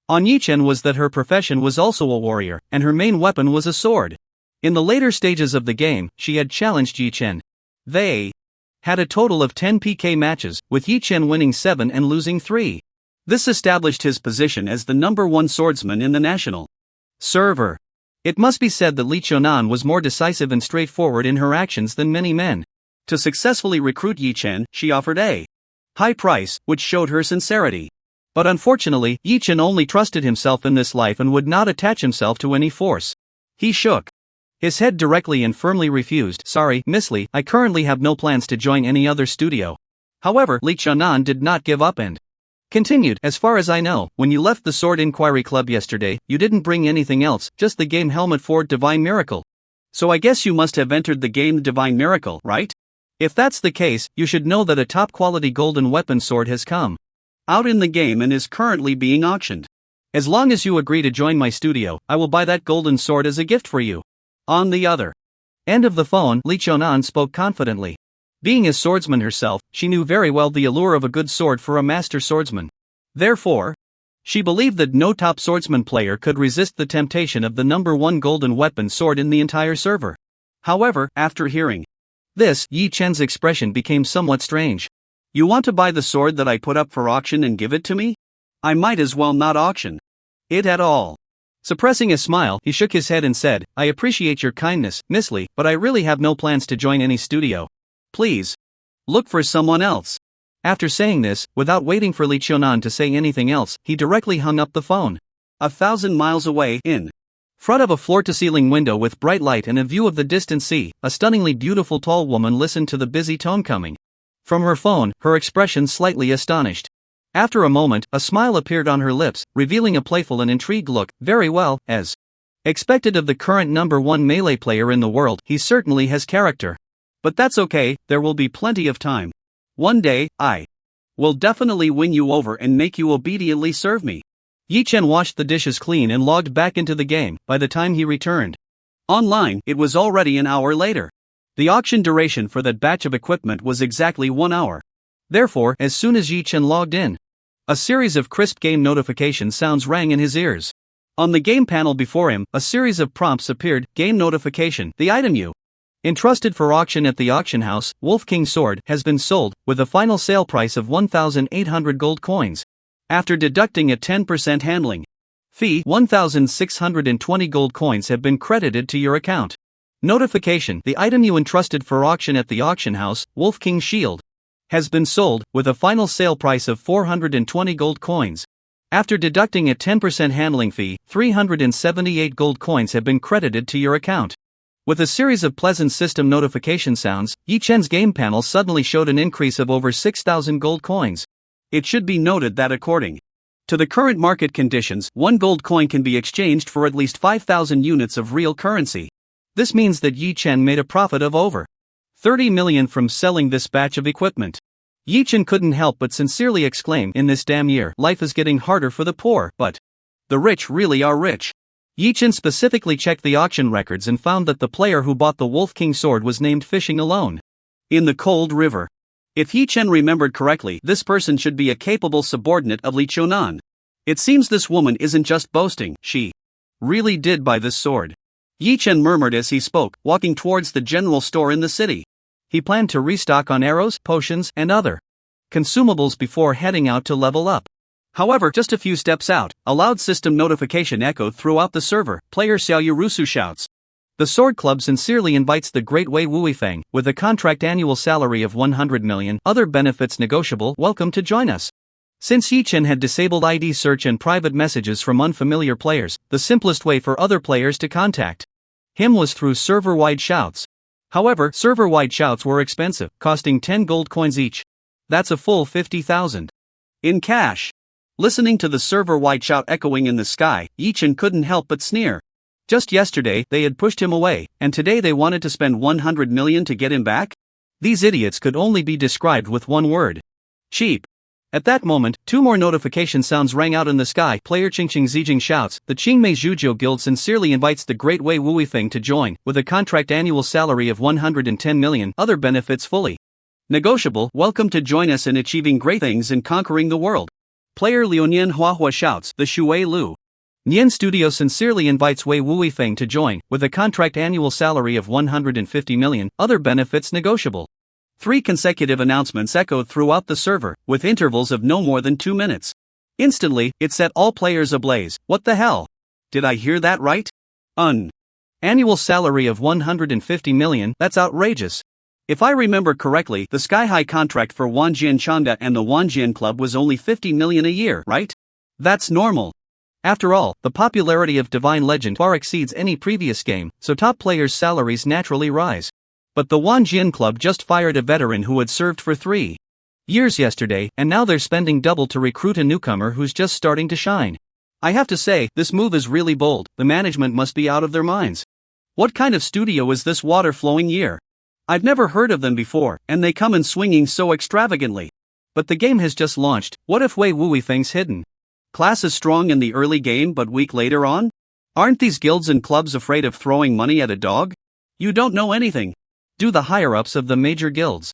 on Yi-Chen was that her profession was also a warrior, and her main weapon was a sword. In the later stages of the game, she had challenged Yi-Chen. They had a total of 10 PK matches, with Yi-Chen winning 7 and losing 3. This established his position as the #1 swordsman in the national server. It must be said that Li Chonan was more decisive and straightforward in her actions than many men. To successfully recruit Yi-Chen, she offered a high price, which showed her sincerity. But unfortunately, Yi-Chen only trusted himself in this life and would not attach himself to any force. He shook his head directly and firmly refused. "Sorry, Miss Li, I currently have no plans to join any other studio." However, Li Chonan did not give up and continued. "As far as I know, when you left the Sword Inquiry Club yesterday, you didn't bring anything else, just the game helmet for Divine Miracle. So I guess you must have entered the game Divine Miracle, right? If that's the case, you should know that a top-quality golden weapon sword has come out in the game and is currently being auctioned. As long as you agree to join my studio, I will buy that golden sword as a gift for you." On the other end of the phone, Li Chonan spoke confidently. Being a swordsman herself, she knew very well the allure of a good sword for a master swordsman. Therefore, she believed that no top swordsman player could resist the temptation of the #1 golden weapon sword in the entire server. However, after hearing this, Yi-Chen's expression became somewhat strange. "You want to buy the sword that I put up for auction and give it to me? I might as well not auction it at all." Suppressing a smile, he shook his head and said, "I appreciate your kindness, Miss Li, but I really have no plans to join any studio. Please look for someone else." After saying this, without waiting for Li Chonan to say anything else, he directly hung up the phone. 1,000 miles away, in front of a floor-to-ceiling window with bright light and a view of the distant sea, a stunningly beautiful tall woman listened to the busy tone coming from her phone, her expression slightly astonished. After a moment, a smile appeared on her lips, revealing a playful and intrigued look. "Very well, as expected of the current #1 melee player in the world, he certainly has character. But that's okay, there will be plenty of time. One day, I will definitely win you over and make you obediently serve me." Yi-Chen washed the dishes clean and logged back into the game. By the time he returned online, it was already an hour later. The auction duration for that batch of equipment was exactly 1 hour. Therefore, as soon as Yi-Chen logged in, a series of crisp game notification sounds rang in his ears. On the game panel before him, a series of prompts appeared. Game notification: the item you entrusted for auction at the auction house, Wolf King Sword, has been sold, with a final sale price of 1,800 gold coins. After deducting a 10% handling fee, 1,620 gold coins have been credited to your account. Notification: the item you entrusted for auction at the auction house, Wolf King Shield, has been sold, with a final sale price of 420 gold coins. After deducting a 10% handling fee, 378 gold coins have been credited to your account. With a series of pleasant system notification sounds, Yi-Chen's game panel suddenly showed an increase of over 6,000 gold coins. It should be noted that according to the current market conditions, 1 gold coin can be exchanged for at least 5,000 units of real currency. This means that Yi-Chen made a profit of over 30 million from selling this batch of equipment. Yi-Chen couldn't help but sincerely exclaim, "In this damn year, life is getting harder for the poor, but the rich really are rich." Yi-Chen specifically checked the auction records and found that the player who bought the Wolf King sword was named Fishing Alone in the Cold River. If Yi-Chen remembered correctly, this person should be a capable subordinate of Li Chonan. It seems this woman isn't just boasting, she really did buy this sword. Yi-Chen murmured as he spoke, walking towards the general store in the city. He planned to restock on arrows, potions, and other consumables before heading out to level up. However, just a few steps out, a loud system notification echoed throughout the server. Player Xiao Yurusu shouts, "The Sword Club sincerely invites the Great Wei Wuifeng, with a contract annual salary of 100 million, other benefits negotiable, welcome to join us." Since Yi-Chen had disabled ID search and private messages from unfamiliar players, the simplest way for other players to contact him was through server-wide shouts. However, server-wide shouts were expensive, costing 10 gold coins each. That's a full 50,000 in cash. Listening to the server-wide shout echoing in the sky, Yi-Chen couldn't help but sneer. Just yesterday, they had pushed him away, and today they wanted to spend 100 million to get him back? These idiots could only be described with one word: cheap. At that moment, 2 more notification sounds rang out in the sky. Player Qingqing Zijing shouts, the Qingmei Zhujiu Guild sincerely invites the great Wei Wuifeng to join, with a contract annual salary of 110 million, other benefits fully negotiable. Welcome to join us in achieving great things and conquering the world. Player Liu Nian Huahua shouts, the Shui Lu Nian Studio sincerely invites Wei Wuifeng to join, with a contract annual salary of 150 million, other benefits negotiable. 3 consecutive announcements echoed throughout the server, with intervals of no more than 2 minutes. Instantly, it set all players ablaze. What the hell? Did I hear that right? Annual salary of 150 million, that's outrageous. If I remember correctly, the sky-high contract for Wanjian Changda and the Wanjian Club was only 50 million a year, right? That's normal. After all, the popularity of Divine Legend far exceeds any previous game, so top players' salaries naturally rise. But the Wanjian Club just fired a veteran who had served for 3 years yesterday, and now they're spending double to recruit a newcomer who's just starting to shine. I have to say, this move is really bold. The management must be out of their minds. What kind of studio is this water-flowing year? I've never heard of them before, and they come in swinging so extravagantly. But the game has just launched. What if Wei Wuifeng's hidden class is strong in the early game but weak later on? Aren't these guilds and clubs afraid of throwing money at a dog? You don't know anything. Do the higher-ups of the major guilds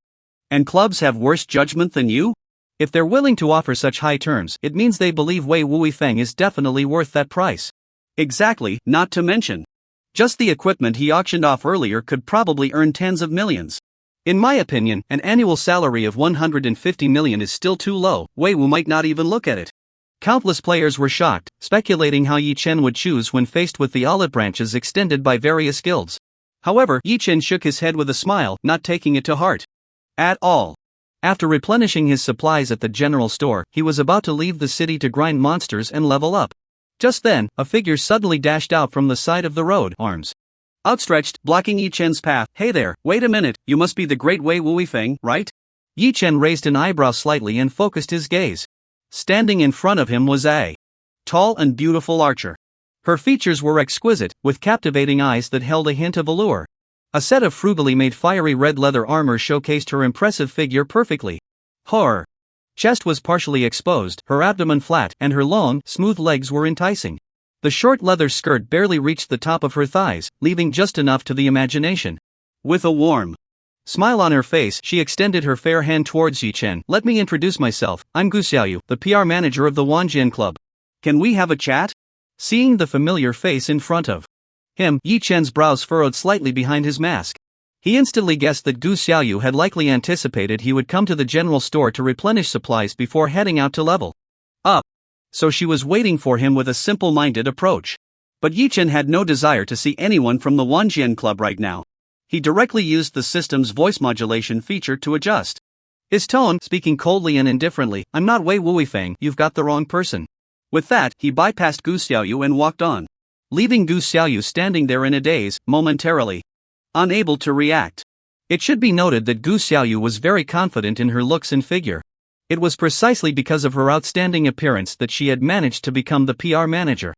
and clubs have worse judgment than you? If they're willing to offer such high terms, it means they believe Wei Wuifeng is definitely worth that price. Exactly, not to mention just the equipment he auctioned off earlier could probably earn tens of millions. In my opinion, an annual salary of 150 million is still too low. Wei Wu might not even look at it. Countless players were shocked, speculating how Yi Chen would choose when faced with the olive branches extended by various guilds. However, Yi Chen shook his head with a smile, not taking it to heart at all. After replenishing his supplies at the general store, he was about to leave the city to grind monsters and level up. Just then, a figure suddenly dashed out from the side of the road, arms outstretched, blocking Yi Chen's path. Hey there, wait a minute, you must be the great Wei Wuifeng, right? Yi Chen raised an eyebrow slightly and focused his gaze. Standing in front of him was a tall and beautiful archer. Her features were exquisite, with captivating eyes that held a hint of allure. A set of frugally made fiery red leather armor showcased her impressive figure perfectly. Her chest was partially exposed, her abdomen flat, and her long, smooth legs were enticing. The short leather skirt barely reached the top of her thighs, leaving just enough to the imagination. With a warm smile on her face, she extended her fair hand towards Yi Chen. Let me introduce myself, I'm Gu Xiaoyu, the PR manager of the Wanjian Club. Can we have a chat? Seeing the familiar face in front of him, Yi Chen's brows furrowed slightly behind his mask. He instantly guessed that Gu Xiaoyu had likely anticipated he would come to the general store to replenish supplies before heading out to level up. So she was waiting for him with a simple-minded approach. But Yi Chen had no desire to see anyone from the Wanjian Club right now. He directly used the system's voice modulation feature to adjust his tone, speaking coldly and indifferently. I'm not Wei Wuifeng, you've got the wrong person. With that, he bypassed Gu Xiaoyu and walked on, leaving Gu Xiaoyu standing there in a daze, momentarily unable to react. It should be noted that Gu Xiaoyu was very confident in her looks and figure. It was precisely because of her outstanding appearance that she had managed to become the PR manager.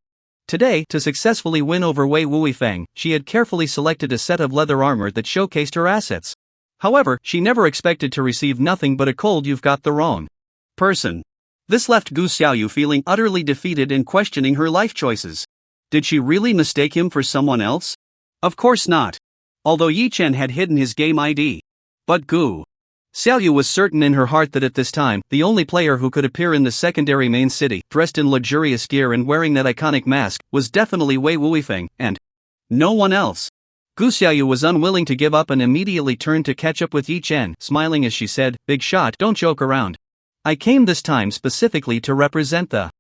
Today, to successfully win over Wei Wuifeng, she had carefully selected a set of leather armor that showcased her assets. However, she never expected to receive nothing but a cold "you've got the wrong person." This left Gu Xiaoyu feeling utterly defeated and questioning her life choices. Did she really mistake him for someone else? Of course not. Although Yi Chen had hidden his game ID. But Gu Xiaoyu was certain in her heart that at this time, the only player who could appear in the secondary main city, dressed in luxurious gear and wearing that iconic mask, was definitely Wei Wuifeng, and no one else. Gu Xiaoyu was unwilling to give up and immediately turned to catch up with Yi Chen, smiling as she said, "Big shot, don't joke around. I came this time specifically to represent the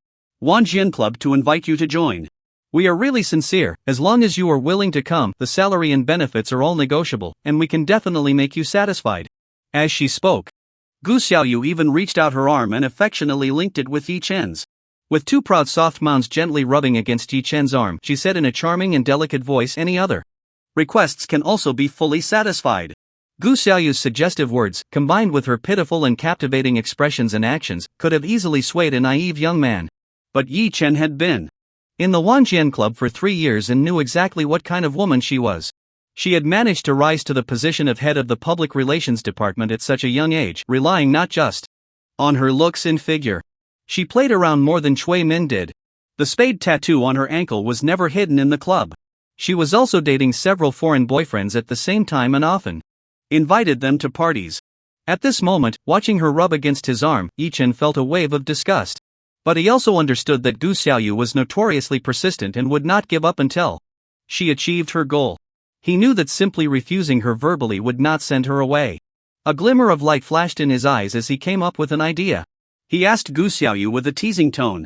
Wanjian Club to invite you to join. We are really sincere. As long as you are willing to come, the salary and benefits are all negotiable, and we can definitely make you satisfied." As she spoke, Gu Xiaoyu even reached out her arm and affectionately linked it with Yi Chen's. With 2 proud soft mounds gently rubbing against Yi Chen's arm, she said in a charming and delicate voice, "Any other requests can also be fully satisfied." Gu Xiaoyu's suggestive words, combined with her pitiful and captivating expressions and actions, could have easily swayed a naive young man. But Yi Chen had been in the Wanjian Club for 3 years and knew exactly what kind of woman she was. She had managed to rise to the position of head of the public relations department at such a young age, relying not just on her looks and figure. She played around more than Chui Min did. The spade tattoo on her ankle was never hidden in the club. She was also dating several foreign boyfriends at the same time and often invited them to parties. At this moment, watching her rub against his arm, Yi Chen felt a wave of disgust. But he also understood that Gu Xiaoyu was notoriously persistent and would not give up until she achieved her goal. He knew that simply refusing her verbally would not send her away. A glimmer of light flashed in his eyes as he came up with an idea. He asked Gu Xiaoyu with a teasing tone.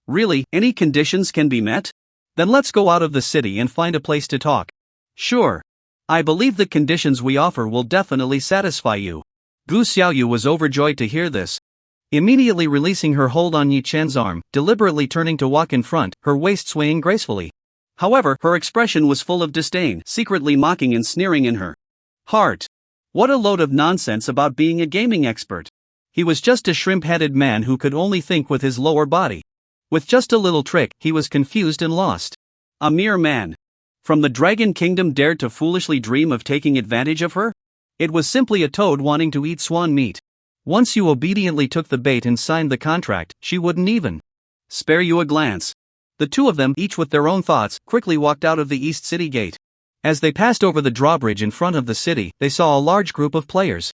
Really, any conditions can be met? Then let's go out of the city and find a place to talk. Sure. I believe the conditions we offer will definitely satisfy you. Gu Xiaoyu was overjoyed to hear this. Immediately releasing her hold on Yi Chen's arm, deliberately turning to walk in front, her waist swaying gracefully. However, her expression was full of disdain, secretly mocking and sneering in her heart. What a load of nonsense about being a gaming expert. He was just a shrimp-headed man who could only think with his lower body. With just a little trick, he was confused and lost. A mere man from the Dragon Kingdom dared to foolishly dream of taking advantage of her? It was simply a toad wanting to eat swan meat. Once you obediently took the bait and signed the contract, she wouldn't even spare you a glance. The two of them, each with their own thoughts, quickly walked out of the East City Gate. As they passed over the drawbridge in front of the city, they saw a large group of players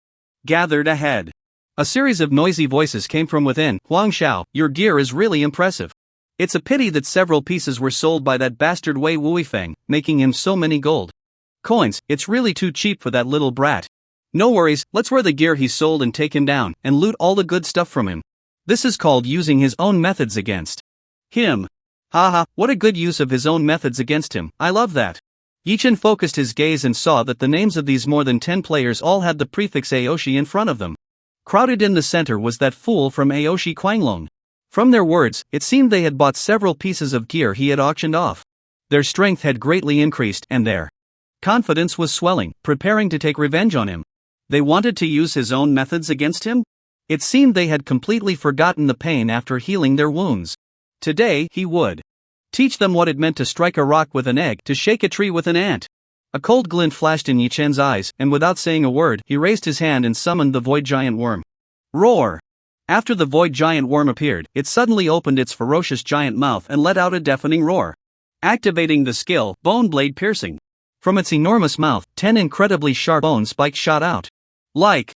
gathered ahead. A series of noisy voices came from within. Huang Xiao, your gear is really impressive. It's a pity that several pieces were sold by that bastard Wei Wuifeng, making him so many gold coins. It's really too cheap for that little brat. No worries, let's wear the gear he sold and take him down, and loot all the good stuff from him. This is called using his own methods against him. Haha, what a good use of his own methods against him, I love that. Yi Chen focused his gaze and saw that the names of these more than 10 players all had the prefix Aoshi in front of them. Crowded in the center was that fool from Aoshi Quanglong. From their words, it seemed they had bought several pieces of gear he had auctioned off. Their strength had greatly increased and their confidence was swelling, preparing to take revenge on him. They wanted to use his own methods against him? It seemed they had completely forgotten the pain after healing their wounds. Today, he would teach them what it meant to strike a rock with an egg, to shake a tree with an ant. A cold glint flashed in Yi Chen's eyes, and without saying a word, he raised his hand and summoned the Void Giant Worm. Roar! After the Void Giant Worm appeared, it suddenly opened its ferocious giant mouth and let out a deafening roar. Activating the skill, Bone Blade Piercing. From its enormous mouth, 10 incredibly sharp bone spikes shot out. Like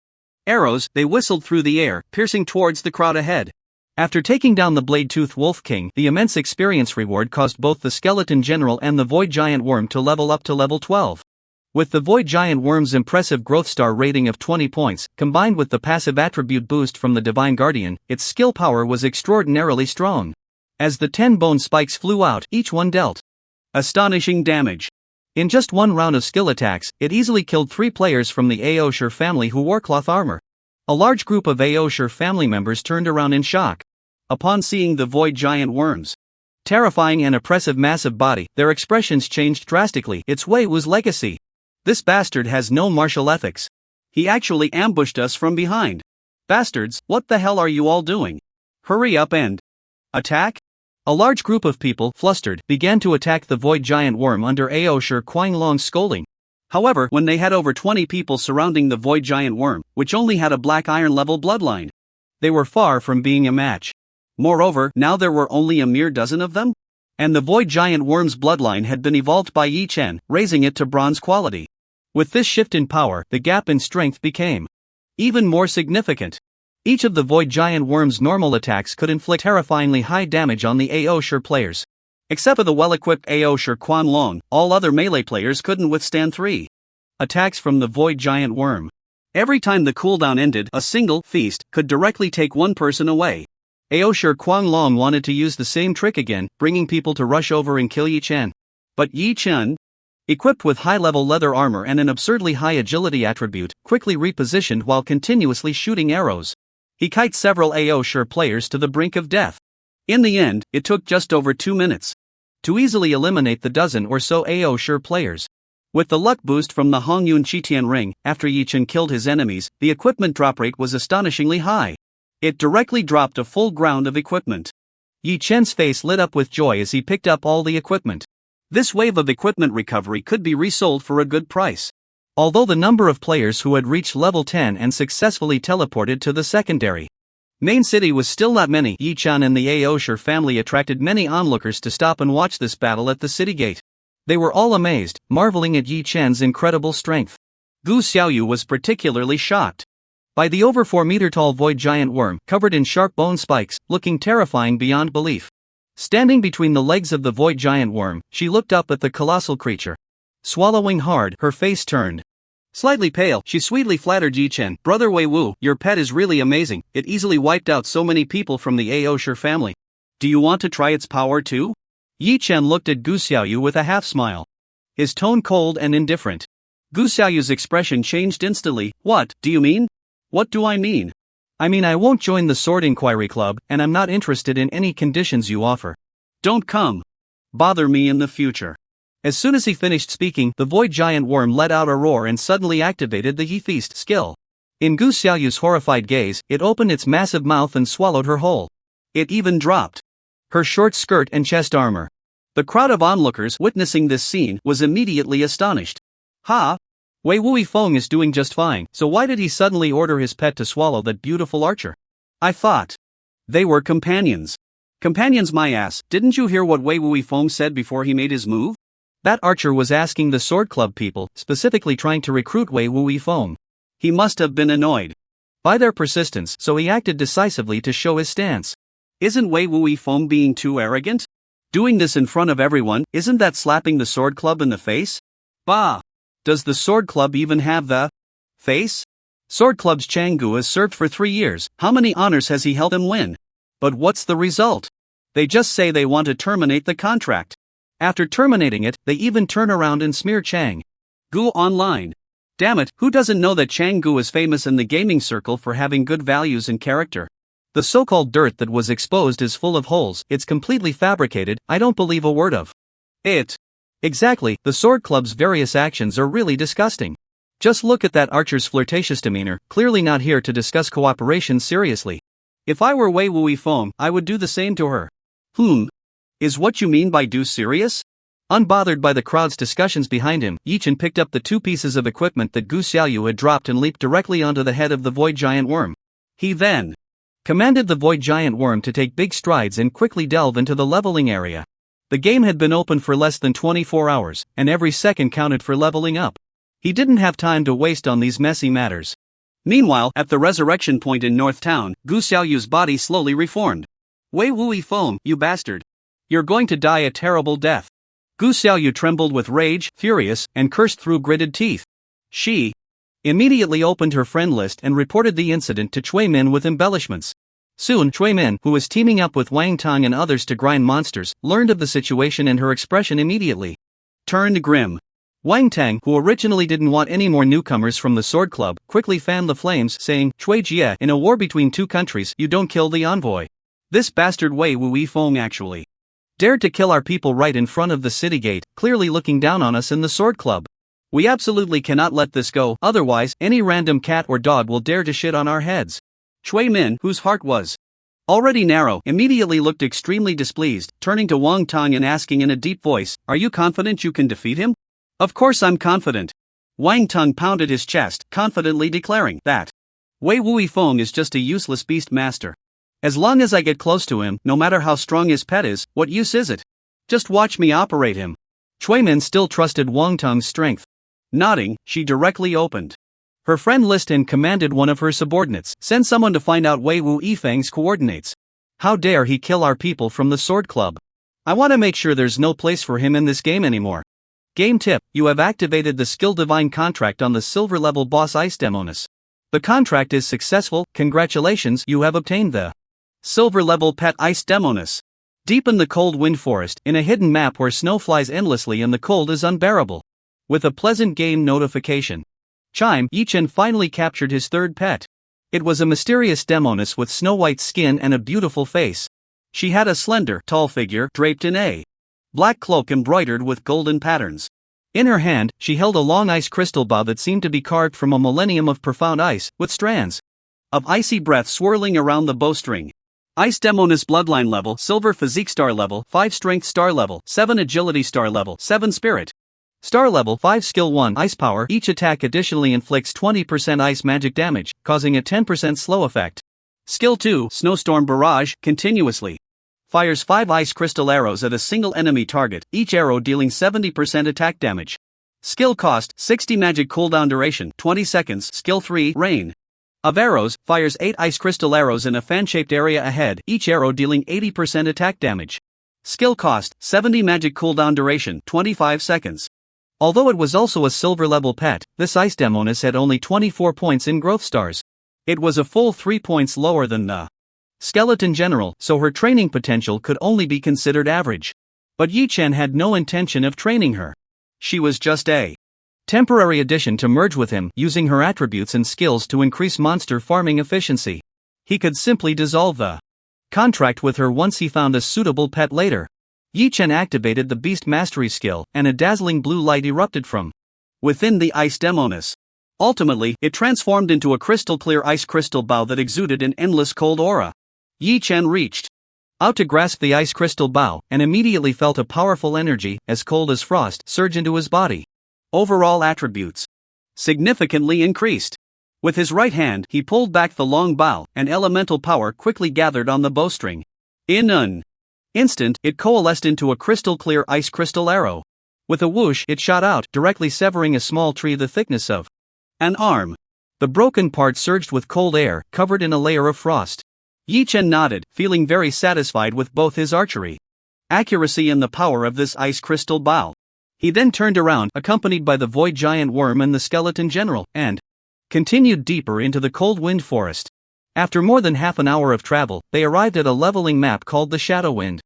arrows, they whistled through the air, piercing towards the crowd ahead. After taking down the Blade-Tooth Wolf King, the immense experience reward caused both the Skeleton General and the Void Giant Worm to level up to level 12. With the Void Giant Worm's impressive Growth Star rating of 20 points, combined with the passive attribute boost from the Divine Guardian, its skill power was extraordinarily strong. As the 10 bone spikes flew out, each one dealt astonishing damage. In just one round of skill attacks, it easily killed 3 players from the Aoshire family who wore cloth armor. A large group of Aoshire family members turned around in shock upon seeing the Void Giant Worm's terrifying and oppressive massive body. Their expressions changed drastically. It's Wei Wu's legacy. This bastard has no martial ethics. He actually ambushed us from behind. Bastards, what the hell are you all doing? Hurry up and attack? A large group of people, flustered, began to attack the Void Giant Worm under Aoshire Quanglong's scolding. However, when they had over 20 people surrounding the Void Giant Worm, which only had a black iron level bloodline, they were far from being a match. Moreover, now there were only a mere dozen of them? And the Void Giant Worm's bloodline had been evolved by Yi Chen, raising it to bronze quality. With this shift in power, the gap in strength became even more significant. Each of the Void Giant Worm's normal attacks could inflict terrifyingly high damage on the Aoshire players. Except for the well-equipped Aoshire Quanlong, all other melee players couldn't withstand 3 attacks from the Void Giant Worm. Every time the cooldown ended, a single feast could directly take one person away. Aoshire Quanglong wanted to use the same trick again, bringing people to rush over and kill Yi Chen. But Yi Chen, equipped with high-level leather armor and an absurdly high agility attribute, quickly repositioned while continuously shooting arrows. He kited several Aoshire players to the brink of death. In the end, it took just over 2 minutes to easily eliminate the dozen or so Aoshire players. With the luck boost from the Hongyun Qitian ring, after Yi Chen killed his enemies, the equipment drop rate was astonishingly high. It directly dropped a full ground of equipment. Yi Chen's face lit up with joy as he picked up all the equipment. This wave of equipment recovery could be resold for a good price. Although the number of players who had reached level 10 and successfully teleported to the secondary Main city was still not many. Yi-chan and the Aosher family attracted many onlookers to stop and watch this battle at the city gate. They were all amazed, marveling at Yi-chan's incredible strength. Gu Xiaoyu was particularly shocked by the over 4-meter-tall void giant worm, covered in sharp bone spikes, looking terrifying beyond belief. Standing between the legs of the void giant worm, she looked up at the colossal creature. Swallowing hard, her face turned slightly pale, she sweetly flattered Yi-chen. Brother Wei Wu, your pet is really amazing, it easily wiped out so many people from the Aosher family. Do you want to try its power too? Yi-chen looked at Gu Xiaoyu with a half-smile, his tone cold and indifferent. Gu Xiaoyu's expression changed instantly. What do you mean? What do I mean? I mean I won't join the Sword Inquiry Club, and I'm not interested in any conditions you offer. Don't come bother me in the future. As soon as he finished speaking, the void giant worm let out a roar and suddenly activated the Yi Feast skill. In Gu Xiaoyu's horrified gaze, it opened its massive mouth and swallowed her whole. It even dropped her short skirt and chest armor. The crowd of onlookers witnessing this scene was immediately astonished. Ha! Wei Wuifeng is doing just fine, so why did he suddenly order his pet to swallow that beautiful archer? I thought they were companions. Companions my ass, didn't you hear what Wei Wuifeng said before he made his move? That archer was asking the Sword Club people, specifically trying to recruit Wei Wuifeng. He must have been annoyed by their persistence, so he acted decisively to show his stance. Isn't Wei Wuifeng being too arrogant? Doing this in front of everyone, isn't that slapping the Sword Club in the face? Bah! Does the Sword Club even have the face? Sword Club's Changgu has served for 3 years, how many honors has he helped them win? But what's the result? They just say they want to terminate the contract. After terminating it, they even turn around and smear Chang Gu online. Damn it, who doesn't know that Chang Gu is famous in the gaming circle for having good values and character? The so-called dirt that was exposed is full of holes, it's completely fabricated, I don't believe a word of it. Exactly, the Sword Club's various actions are really disgusting. Just look at that archer's flirtatious demeanor, clearly not here to discuss cooperation seriously. If I were Wei Wuifeng, I would do the same to her. Is what you mean by do serious? Unbothered by the crowd's discussions behind him, Yi-chen picked up the 2 pieces of equipment that Gu Xiaoyu had dropped and leaped directly onto the head of the void giant worm. He then commanded the void giant worm to take big strides and quickly delve into the leveling area. The game had been open for less than 24 hours, and every second counted for leveling up. He didn't have time to waste on these messy matters. Meanwhile, at the resurrection point in North Town, Gu Xiaoyu's body slowly reformed. Wei Wuifeng, you bastard! You're going to die a terrible death. Gu Xiaoyu trembled with rage, furious, and cursed through gritted teeth. She immediately opened her friend list and reported the incident to Cui Min with embellishments. Soon, Cui Min, who was teaming up with Wang Tang and others to grind monsters, learned of the situation and her expression immediately turned grim. Wang Tang, who originally didn't want any more newcomers from the Sword Club, quickly fanned the flames, saying, Cui Jie, in a war between 2 countries, you don't kill the envoy. This bastard Wei Wuifeng actually dared to kill our people right in front of the city gate, clearly looking down on us in the Sword Club. We absolutely cannot let this go, otherwise, any random cat or dog will dare to shit on our heads. Cui Min, whose heart was already narrow, immediately looked extremely displeased, turning to Wang Tang and asking in a deep voice, Are you confident you can defeat him? Of course I'm confident. Wang Tang pounded his chest, confidently declaring that Wei Wuifeng is just a useless beast master. As long as I get close to him, no matter how strong his pet is, what use is it? Just watch me operate him. Cui Min still trusted Wang Tang's strength. Nodding, she directly opened her friend list and commanded one of her subordinates, send someone to find out Wei Wuifeng's coordinates. How dare he kill our people from the Sword Club? I want to make sure there's no place for him in this game anymore. Game tip, you have activated the Skill Divine contract on the silver level boss Ice Demoness. The contract is successful, congratulations, you have obtained the Silver level pet Ice Demoness. Deep in the cold wind forest, in a hidden map where snow flies endlessly and the cold is unbearable. With a pleasant game notification chime, Yi-chen finally captured his 3rd pet. It was a mysterious Demoness with snow-white skin and a beautiful face. She had a slender, tall figure draped in a black cloak embroidered with golden patterns. In her hand, she held a long ice crystal bow that seemed to be carved from a millennium of profound ice, with strands of icy breath swirling around the bowstring. Ice Demoness Bloodline level, Silver Physique Star level, 5 Strength Star level, 7 Agility Star level, 7 Spirit Star level, 5 Skill 1 Ice Power. Each attack additionally inflicts 20% ice magic damage, causing a 10% slow effect. Skill 2, Snowstorm Barrage, continuously. Fires 5 ice crystal arrows at a single enemy target, each arrow dealing 70% attack damage. Skill cost, 60 magic cooldown duration, 20 seconds. Skill 3, Rain. Of arrows, fires 8 ice crystal arrows in a fan-shaped area ahead, each arrow dealing 80% attack damage. Skill cost, 70 magic cooldown duration, 25 seconds. Although it was also a silver level pet, this ice demoness had only 24 points in growth stars. It was a full 3 points lower than the skeleton general, so her training potential could only be considered average. But Yi Chen had no intention of training her. She was just a temporary addition to merge with him, using her attributes and skills to increase monster farming efficiency. He could simply dissolve the contract with her once he found a suitable pet later. Yi Chen activated the Beast Mastery skill, and a dazzling blue light erupted from within the ice demoness. Ultimately, it transformed into a crystal-clear ice crystal bow that exuded an endless cold aura. Yi Chen reached out to grasp the ice crystal bow, and immediately felt a powerful energy, as cold as frost, surge into his body. Overall attributes significantly increased. With his right hand, he pulled back the long bow, and elemental power quickly gathered on the bowstring. In an instant, it coalesced into a crystal-clear ice crystal arrow. With a whoosh, it shot out, directly severing a small tree the thickness of an arm. The broken part surged with cold air, covered in a layer of frost. Yi Chen nodded, feeling very satisfied with both his archery accuracy and the power of this ice crystal bow. He then turned around, accompanied by the Void Giant Worm and the Skeleton General, and continued deeper into the cold wind forest. After more than half an hour of travel, they arrived at a leveling map called the Shadowwind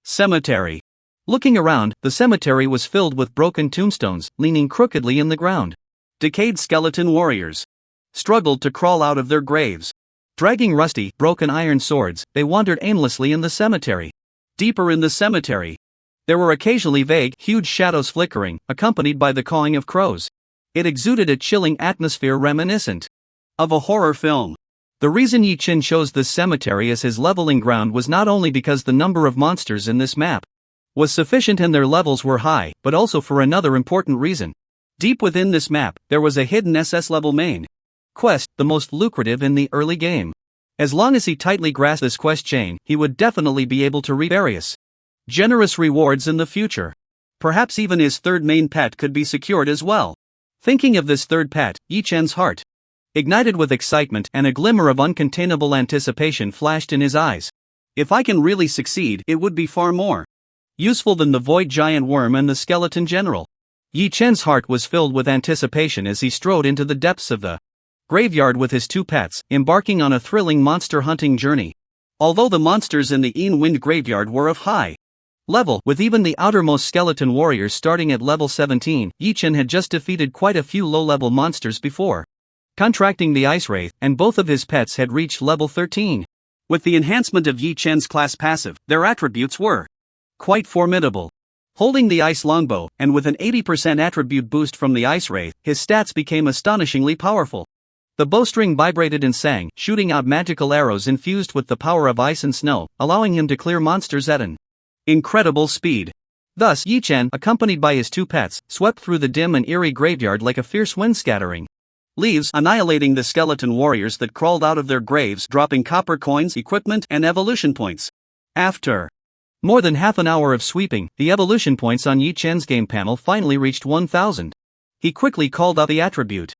Cemetery. Looking around, the cemetery was filled with broken tombstones, leaning crookedly in the ground. Decayed skeleton warriors struggled to crawl out of their graves. Dragging rusty, broken iron swords, they wandered aimlessly in the cemetery. Deeper in the cemetery, there were occasionally vague, huge shadows flickering, accompanied by the cawing of crows. It exuded a chilling atmosphere reminiscent of a horror film. The reason Yi Chen chose this cemetery as his leveling ground was not only because the number of monsters in this map was sufficient and their levels were high, but also for another important reason. Deep within this map, there was a hidden SS level main quest, the most lucrative in the early game. As long as he tightly grasped this quest chain, he would definitely be able to reap various generous rewards in the future. Perhaps even his third main pet could be secured as well. Thinking of this third pet, Yi Chen's heart ignited with excitement, and a glimmer of uncontainable anticipation flashed in his eyes. If I can really succeed, it would be far more useful than the Void Giant Worm and the Skeleton General. Yi Chen's heart was filled with anticipation as he strode into the depths of the graveyard with his two pets, embarking on a thrilling monster hunting journey. Although the monsters in the Een Wind graveyard were of high level, with even the outermost skeleton warriors starting at level 17, Yi Chen had just defeated quite a few low-level monsters before contracting the Ice Wraith, and both of his pets had reached level 13. With the enhancement of Yi Chen's class passive, their attributes were quite formidable. Holding the Ice Longbow, and with an 80% attribute boost from the Ice Wraith, his stats became astonishingly powerful. The bowstring vibrated and sang, shooting out magical arrows infused with the power of ice and snow, allowing him to clear monsters at an incredible speed. Thus, Yi Chen, accompanied by his two pets, swept through the dim and eerie graveyard like a fierce wind scattering leaves, annihilating the skeleton warriors that crawled out of their graves, dropping copper coins, equipment, and evolution points. After more than half an hour of sweeping, the evolution points on Yi Chen's game panel finally reached 1,000. He quickly called out the attribute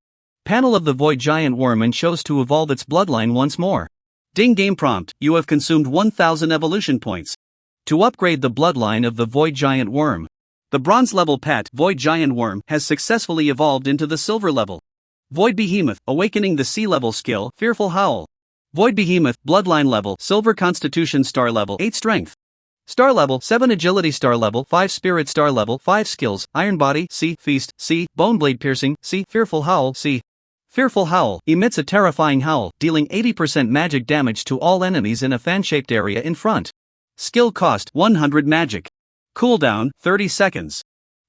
panel of the Void Giant Worm and chose to evolve its bloodline once more. Ding game prompt, you have consumed 1,000 evolution points. To upgrade the bloodline of the Void Giant Worm, the bronze level pet, Void Giant Worm, has successfully evolved into the silver level Void Behemoth, awakening the sea level skill, Fearful Howl. Void Behemoth, bloodline level, Silver Constitution star level, 8 strength. Star level, 7 agility star level, 5 spirit star level, 5 skills, Iron Body, C, Feast, C, Boneblade Piercing, C, Fearful Howl, C. Fearful Howl emits a terrifying howl, dealing 80% magic damage to all enemies in a fan-shaped area in front. Skill cost, 100 magic. Cooldown, 30 seconds.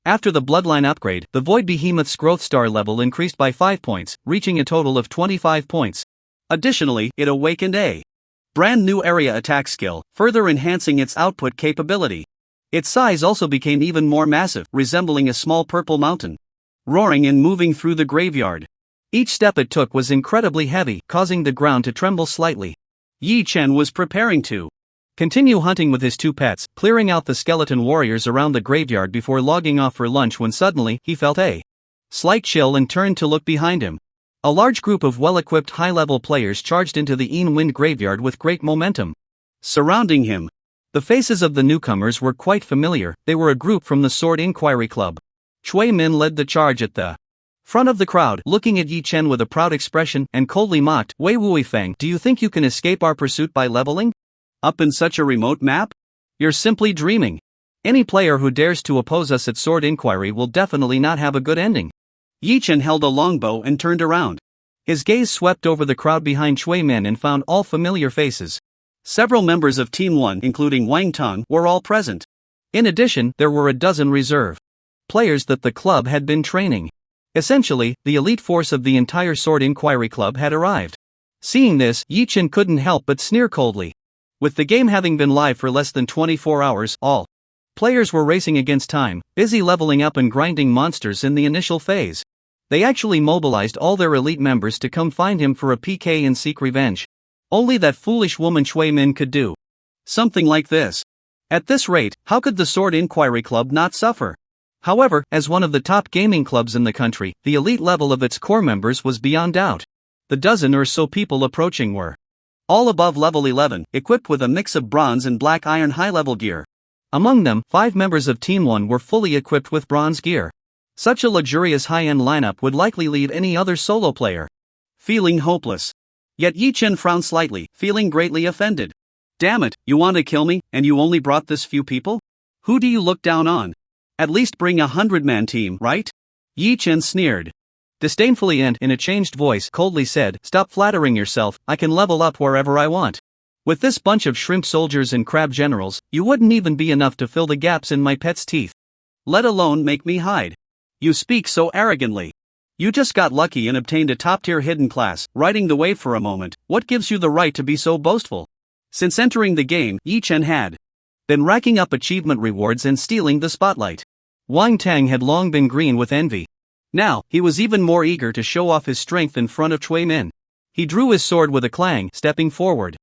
After the bloodline upgrade, the Void Behemoth's growth star level increased by 5 points, reaching a total of 25 points. Additionally, it awakened a brand new area attack skill, further enhancing its output capability. Its size also became even more massive, resembling a small purple mountain, roaring and moving through the graveyard. Each step it took was incredibly heavy, causing the ground to tremble slightly. Yi Chen was preparing to continue hunting with his two pets, clearing out the skeleton warriors around the graveyard before logging off for lunch when suddenly he felt a slight chill and turned to look behind him. A large group of well-equipped high-level players charged into the Wind graveyard with great momentum. Surrounding him, the faces of the newcomers were quite familiar. They were a group from the Sword Inquiry Club. Chui Min led the charge at the front of the crowd, looking at Yi Chen with a proud expression, and coldly mocked, "Wei Wuifeng, do you think you can escape our pursuit by leveling up in such a remote map? You're simply dreaming. Any player who dares to oppose us at Sword Inquiry will definitely not have a good ending." Yi Chen held a longbow and turned around. His gaze swept over the crowd behind Chui Min and found all familiar faces. Several members of Team 1, including Wang Tong, were all present. In addition, there were a dozen reserve players that the club had been training. Essentially, the elite force of the entire Sword Inquiry Club had arrived. Seeing this, Yi Chen couldn't help but sneer coldly. With the game having been live for less than 24 hours, all players were racing against time, busy leveling up and grinding monsters in the initial phase. They actually mobilized all their elite members to come find him for a PK and seek revenge. Only that foolish woman Chui Min could do something like this. At this rate, how could the Sword Inquiry Club not suffer? However, as one of the top gaming clubs in the country, the elite level of its core members was beyond doubt. The dozen or so people approaching were all above level 11, equipped with a mix of bronze and black iron high-level gear. Among them, 5 members of Team 1 were fully equipped with bronze gear. Such a luxurious high-end lineup would likely lead any other solo player. Feeling hopeless. Yet Yi Chen frowned slightly, feeling greatly offended. Damn it, you want to kill me, and you only brought this few people? Who do you look down on? At least bring a 100-man team, right? Yi Chen sneered disdainfully and, in a changed voice, coldly said, "Stop flattering yourself, I can level up wherever I want. With this bunch of shrimp soldiers and crab generals, you wouldn't even be enough to fill the gaps in my pet's teeth. Let alone make me hide. You speak so arrogantly. You just got lucky and obtained a top-tier hidden class, riding the wave for a moment. What gives you the right to be so boastful?" Since entering the game, Yi Chen had been racking up achievement rewards and stealing the spotlight. Wang Tang had long been green with envy. Now, he was even more eager to show off his strength in front of Chui Min. He drew his sword with a clang, stepping forward.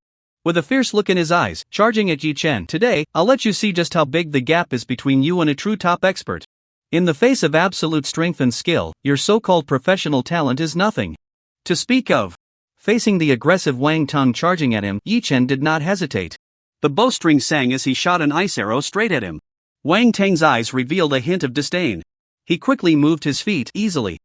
With a fierce look in his eyes, charging at Yi Chen. "Today, I'll let you see just how big the gap is between you and a true top expert. In the face of absolute strength and skill, your so-called professional talent is nothing to speak of." Facing the aggressive Wang Tong charging at him, Yi Chen did not hesitate. The bowstring sang as he shot an ice arrow straight at him. Wang Tang's eyes revealed a hint of disdain. He quickly moved his feet, easily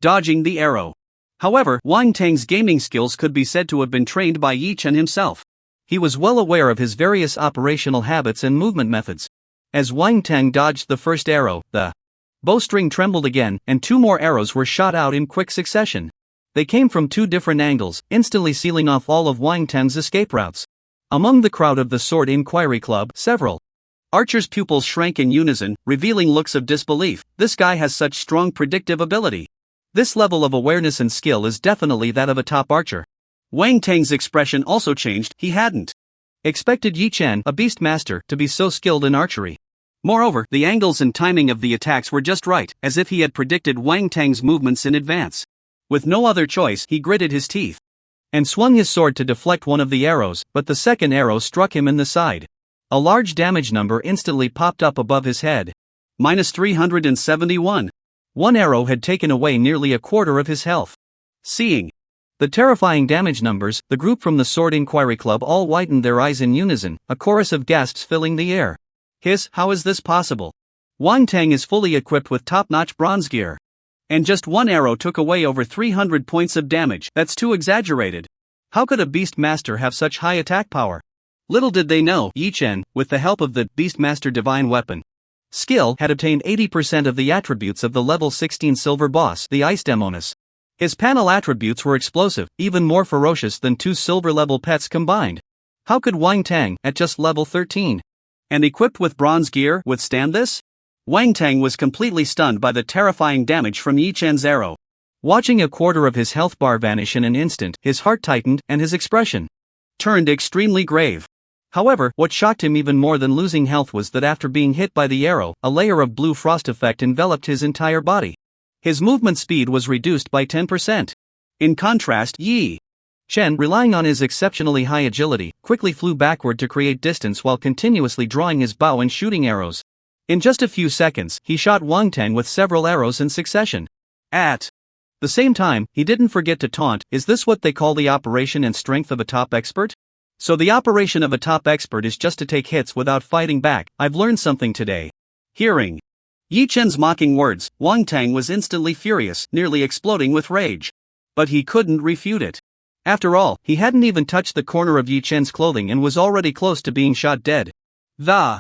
dodging the arrow. However, Wang Tang's gaming skills could be said to have been trained by Yi Chen himself. He was well aware of his various operational habits and movement methods. As Wang Tang dodged the first arrow, the bowstring trembled again, and 2 more arrows were shot out in quick succession. They came from 2 different angles, instantly sealing off all of Wang Tang's escape routes. Among the crowd of the Sword Inquiry Club, several archers' pupils shrank in unison, revealing looks of disbelief. This guy has such strong predictive ability. This level of awareness and skill is definitely that of a top archer. Wang Tang's expression also changed. He hadn't expected Yi Chen, a beast master, to be so skilled in archery. Moreover, the angles and timing of the attacks were just right, as if he had predicted Wang Tang's movements in advance. With no other choice, he gritted his teeth and swung his sword to deflect one of the arrows, but the second arrow struck him in the side. A large damage number instantly popped up above his head. -371. One arrow had taken away nearly a quarter of his health. Seeing the terrifying damage numbers, the group from the Sword Inquiry Club all widened their eyes in unison, a chorus of gasps filling the air. How is this possible? Wang Tang is fully equipped with top-notch bronze gear. And just one arrow took away over 300 points of damage. That's too exaggerated. How could a beast master have such high attack power? Little did they know, Yi Chen, with the help of the Beastmaster Divine Weapon skill, had obtained 80% of the attributes of the level 16 silver boss, the Ice Demoness. His panel attributes were explosive, even more ferocious than 2 silver-level pets combined. How could Wang Tang, at just level 13, and equipped with bronze gear, withstand this? Wang Tang was completely stunned by the terrifying damage from Yi Chen's arrow. Watching a quarter of his health bar vanish in an instant, his heart tightened, and his expression turned extremely grave. However, what shocked him even more than losing health was that after being hit by the arrow, a layer of blue frost effect enveloped his entire body. His movement speed was reduced by 10%. In contrast, Yi Chen, relying on his exceptionally high agility, quickly flew backward to create distance while continuously drawing his bow and shooting arrows. In just a few seconds, he shot Wang Tang with several arrows in succession. At the same time, he didn't forget to taunt, "Is this what they call the operation and strength of a top expert? So the operation of a top expert is just to take hits without fighting back. I've learned something today." Hearing Yi Chen's mocking words, Wang Tang was instantly furious, nearly exploding with rage. But he couldn't refute it. After all, he hadn't even touched the corner of Yi Chen's clothing and was already close to being shot dead. The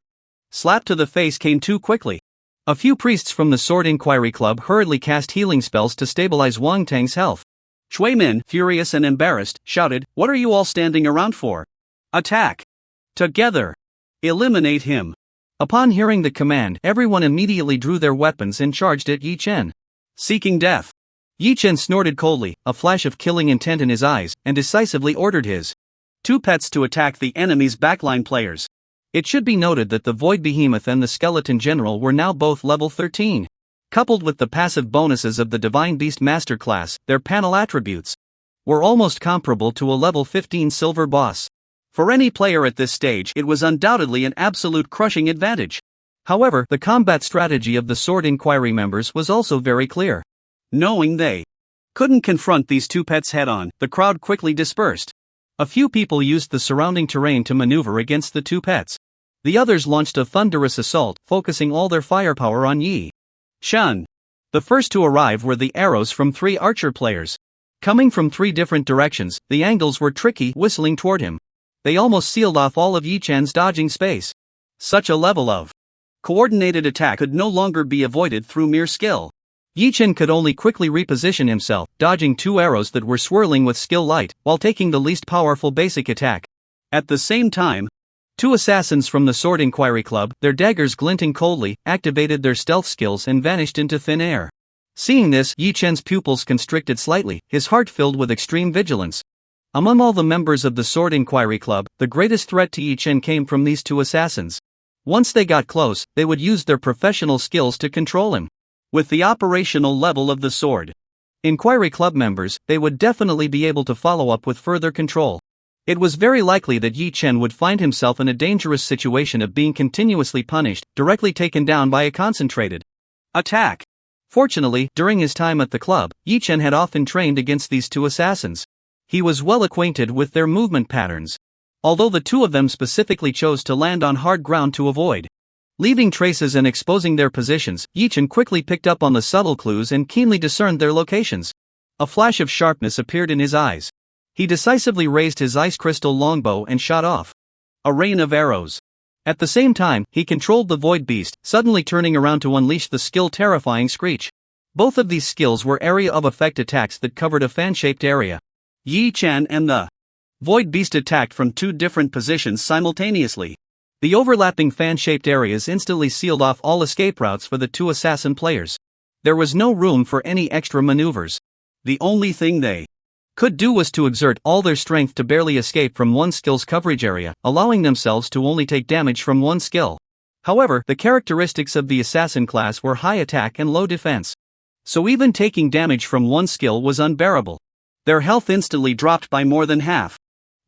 slap to the face came too quickly. A few priests from the Sword Inquiry Club hurriedly cast healing spells to stabilize Wang Tang's health. Shui Min, furious and embarrassed, shouted, "What are you all standing around for? Attack! Together! Eliminate him!" Upon hearing the command, everyone immediately drew their weapons and charged at Yi Chen. Seeking death. Yi Chen snorted coldly, a flash of killing intent in his eyes, and decisively ordered his two pets to attack the enemy's backline players. It should be noted that the Void Behemoth and the Skeleton General were now both level 13. Coupled with the passive bonuses of the Divine Beast Master class, their panel attributes were almost comparable to a level 15 silver boss. For any player at this stage, it was undoubtedly an absolute crushing advantage. However, the combat strategy of the Sword Inquiry members was also very clear. Knowing they couldn't confront these two pets head-on, the crowd quickly dispersed. A few people used the surrounding terrain to maneuver against the two pets. The others launched a thunderous assault, focusing all their firepower on Yi Chen. The first to arrive were the arrows from 3 archer players. Coming from 3 different directions, the angles were tricky, whistling toward him. They almost sealed off all of Yi Chen's dodging space. Such a level of coordinated attack could no longer be avoided through mere skill. Yi Chen could only quickly reposition himself, dodging 2 arrows that were swirling with skill light, while taking the least powerful basic attack. At the same time, 2 assassins from the Sword Inquiry Club, their daggers glinting coldly, activated their stealth skills and vanished into thin air. Seeing this, Yi Chen's pupils constricted slightly, his heart filled with extreme vigilance. Among all the members of the Sword Inquiry Club, the greatest threat to Yi Chen came from these 2 assassins. Once they got close, they would use their professional skills to control him. With the operational level of the Sword Inquiry Club members, they would definitely be able to follow up with further control. It was very likely that Yi Chen would find himself in a dangerous situation of being continuously punished, directly taken down by a concentrated attack. Fortunately, during his time at the club, Yi Chen had often trained against these 2 assassins. He was well acquainted with their movement patterns. Although the 2 of them specifically chose to land on hard ground to avoid leaving traces and exposing their positions, Yi Chen quickly picked up on the subtle clues and keenly discerned their locations. A flash of sharpness appeared in his eyes. He decisively raised his ice crystal longbow and shot off a rain of arrows. At the same time, he controlled the Void Beast, suddenly turning around to unleash the skill Terrifying Screech. Both of these skills were area of effect attacks that covered a fan-shaped area. Yi Chen and the Void Beast attacked from 2 different positions simultaneously. The overlapping fan-shaped areas instantly sealed off all escape routes for the 2 assassin players. There was no room for any extra maneuvers. The only thing they could do was to exert all their strength to barely escape from one skill's coverage area, allowing themselves to only take damage from one skill. However, the characteristics of the assassin class were high attack and low defense. So even taking damage from one skill was unbearable. Their health instantly dropped by more than half.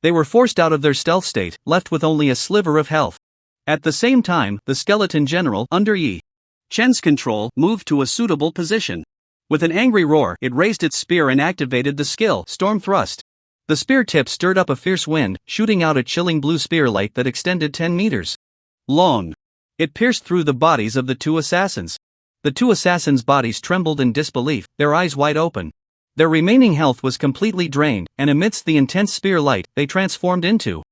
They were forced out of their stealth state, left with only a sliver of health. At the same time, the Skeleton General, under Yi Chen's control, moved to a suitable position. With an angry roar, it raised its spear and activated the skill, Storm Thrust. The spear tip stirred up a fierce wind, shooting out a chilling blue spear light that extended 10 meters long. It pierced through the bodies of the 2 assassins. The 2 assassins' bodies trembled in disbelief, their eyes wide open. Their remaining health was completely drained, and amidst the intense spear light, they transformed into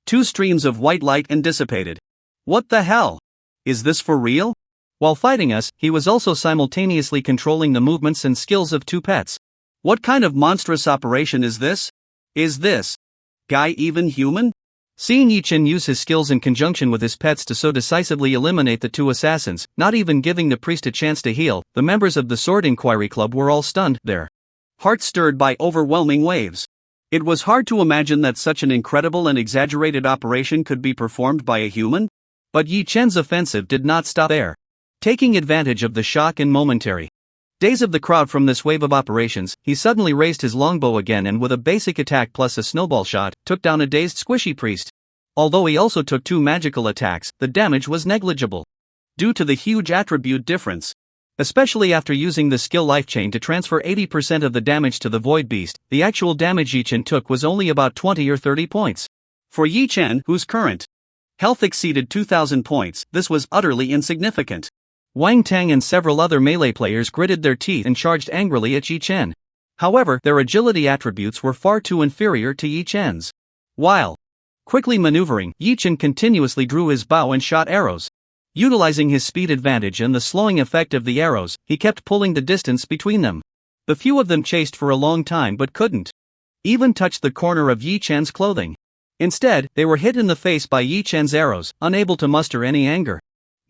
2 streams of white light and dissipated. What the hell? Is this for real? While fighting us, he was also simultaneously controlling the movements and skills of 2 pets. What kind of monstrous operation is this? Is this guy even human? Seeing Yi Chen use his skills in conjunction with his pets to so decisively eliminate the 2 assassins, not even giving the priest a chance to heal, the members of the Sword Inquiry Club were all stunned, their hearts stirred by overwhelming waves. It was hard to imagine that such an incredible and exaggerated operation could be performed by a human. But Yi Chen's offensive did not stop there. Taking advantage of the shock and momentary Dazed of the crowd from this wave of operations, he suddenly raised his longbow again and with a basic attack plus a snowball shot, took down a dazed squishy priest. Although he also took 2 magical attacks, the damage was negligible. Due to the huge attribute difference. Especially after using the skill life chain to transfer 80% of the damage to the Void Beast, the actual damage Yi Chen took was only about 20 or 30 points. For Yi Chen, whose current health exceeded 2,000 points, this was utterly insignificant. Wang Tang and several other melee players gritted their teeth and charged angrily at Yi Chen. However, their agility attributes were far too inferior to Yi Chen's. While quickly maneuvering, Yi Chen continuously drew his bow and shot arrows. Utilizing his speed advantage and the slowing effect of the arrows, he kept pulling the distance between them. The few of them chased for a long time but couldn't even touch the corner of Yi Chen's clothing. Instead, they were hit in the face by Yi Chen's arrows, unable to muster any anger.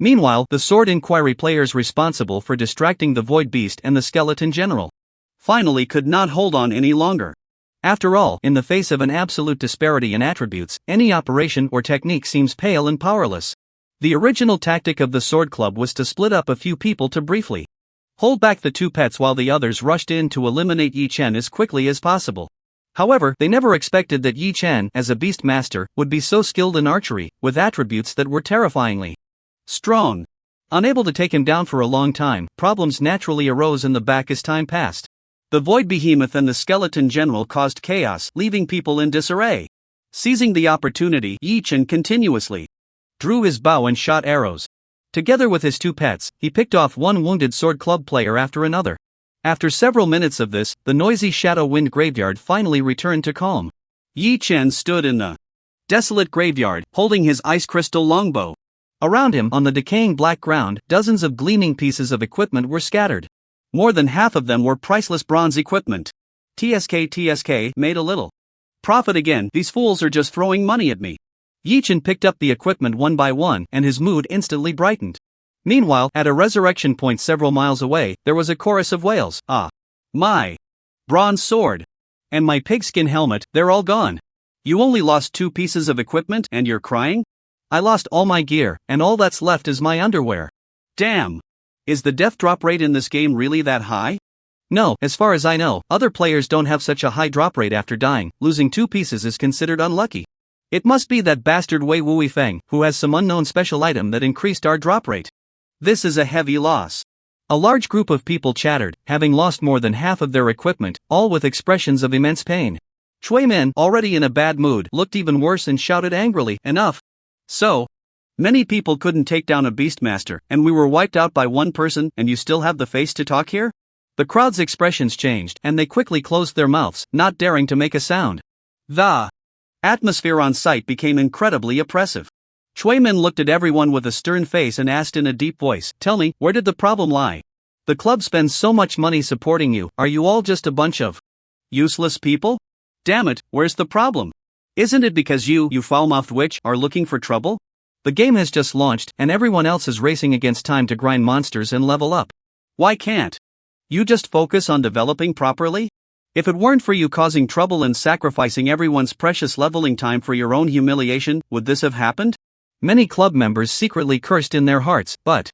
Meanwhile, the Sword Inquiry players responsible for distracting the Void Beast and the Skeleton General finally could not hold on any longer. After all, in the face of an absolute disparity in attributes, any operation or technique seems pale and powerless. The original tactic of the Sword Club was to split up a few people to briefly hold back the 2 pets while the others rushed in to eliminate Yi Chen as quickly as possible. However, they never expected that Yi Chen, as a beast master, would be so skilled in archery, with attributes that were terrifyingly strong. Unable to take him down for a long time, problems naturally arose in the back as time passed. The Void Behemoth and the Skeleton General caused chaos, leaving people in disarray. Seizing the opportunity, Yi Chen continuously drew his bow and shot arrows. Together with his 2 pets, he picked off one wounded Sword Club player after another. After several minutes of this, the noisy Shadow Wind graveyard finally returned to calm. Yi Chen stood in the desolate graveyard, holding his ice crystal longbow. Around him, on the decaying black ground, dozens of gleaming pieces of equipment were scattered. More than half of them were priceless bronze equipment. TSK made a little profit again. These fools are just throwing money at me. Yi Chen picked up the equipment one by one, and his mood instantly brightened. Meanwhile, at a resurrection point several miles away, there was a chorus of wails. Ah! My bronze sword! And my pigskin helmet, they're all gone. You only lost 2 pieces of equipment and you're crying? I lost all my gear, and all that's left is my underwear. Damn! Is the death drop rate in this game really that high? No, as far as I know, other players don't have such a high drop rate after dying. Losing 2 pieces is considered unlucky. It must be that bastard Wei Wui Feng, who has some unknown special item that increased our drop rate. This is a heavy loss. A large group of people chattered, having lost more than half of their equipment, all with expressions of immense pain. Chui Min, already in a bad mood, looked even worse and shouted angrily, "Enough! So many people couldn't take down a Beastmaster, and we were wiped out by 1 person, and you still have the face to talk here?" The crowd's expressions changed, and they quickly closed their mouths, not daring to make a sound. The atmosphere on site became incredibly oppressive. Chui Min looked at everyone with a stern face and asked in a deep voice, "Tell me, where did the problem lie? The club spends so much money supporting you, are you all just a bunch of useless people? Damn it, where's the problem? Isn't it because you foul-mouthed witch, are looking for trouble? The game has just launched, and everyone else is racing against time to grind monsters and level up. Why can't you just focus on developing properly? If it weren't for you causing trouble and sacrificing everyone's precious leveling time for your own humiliation, would this have happened?" Many club members secretly cursed in their hearts, but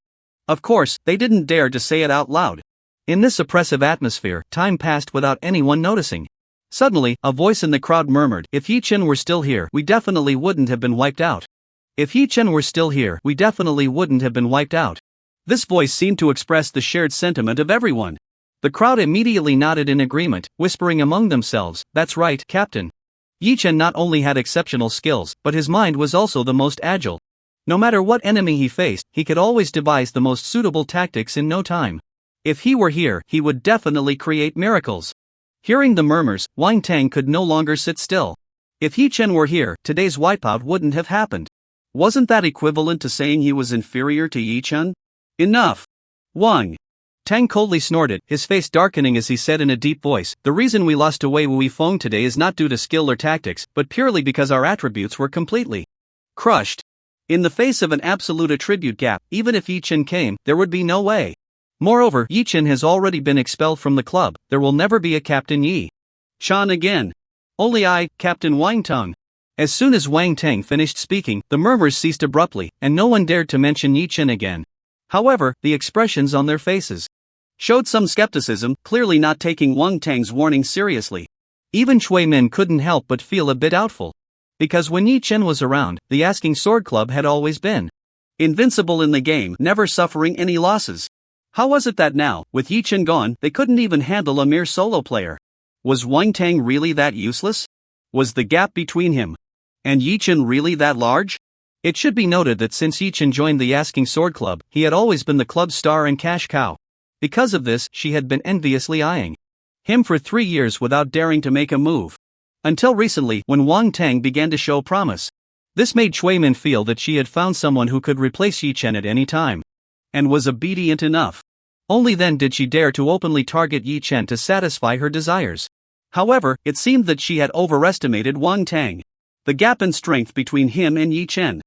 of course, they didn't dare to say it out loud. In this oppressive atmosphere, time passed without anyone noticing. Suddenly, a voice in the crowd murmured, "If Yi Chen were still here, we definitely wouldn't have been wiped out. If Yi Chen were still here, we definitely wouldn't have been wiped out." This voice seemed to express the shared sentiment of everyone. The crowd immediately nodded in agreement, whispering among themselves, "That's right, Captain." Yi Chen not only had exceptional skills, but his mind was also the most agile. No matter what enemy he faced, he could always devise the most suitable tactics in no time. If he were here, he would definitely create miracles. Hearing the murmurs, Wang Tang could no longer sit still. If Yi Chen were here, today's wipeout wouldn't have happened. Wasn't that equivalent to saying he was inferior to Yi Chen? Enough! Wang Tang coldly snorted, his face darkening as he said in a deep voice, "The reason we lost to Wei Wui Feng today is not due to skill or tactics, but purely because our attributes were completely crushed. In the face of an absolute attribute gap, even if Yi Chen came, there would be no way. Moreover, Yi Chen has already been expelled from the club. There will never be a Captain Yi Chen again. Only I, Captain Wang Tang." As soon as Wang Tang finished speaking, the murmurs ceased abruptly, and no one dared to mention Yi Chen again. However, the expressions on their faces showed some skepticism, clearly not taking Wang Tang's warning seriously. Even Chui Min couldn't help but feel a bit doubtful. Because when Yi Chen was around, the Asking Sword Club had always been invincible in the game, never suffering any losses. How was it that now, with Yi Chen gone, they couldn't even handle a mere solo player? Was Wang Tang really that useless? Was the gap between him and Yi Chen really that large? It should be noted that since Yi Chen joined the Asking Sword Club, he had always been the club's star and cash cow. Because of this, she had been enviously eyeing him for 3 years without daring to make a move. Until recently, when Wang Tang began to show promise. This made Chui Min feel that she had found someone who could replace Yi Chen at any time. And was obedient enough. Only then did she dare to openly target Yi Chen to satisfy her desires. However, it seemed that she had overestimated Wang Tang. The gap in strength between him and Yi Chen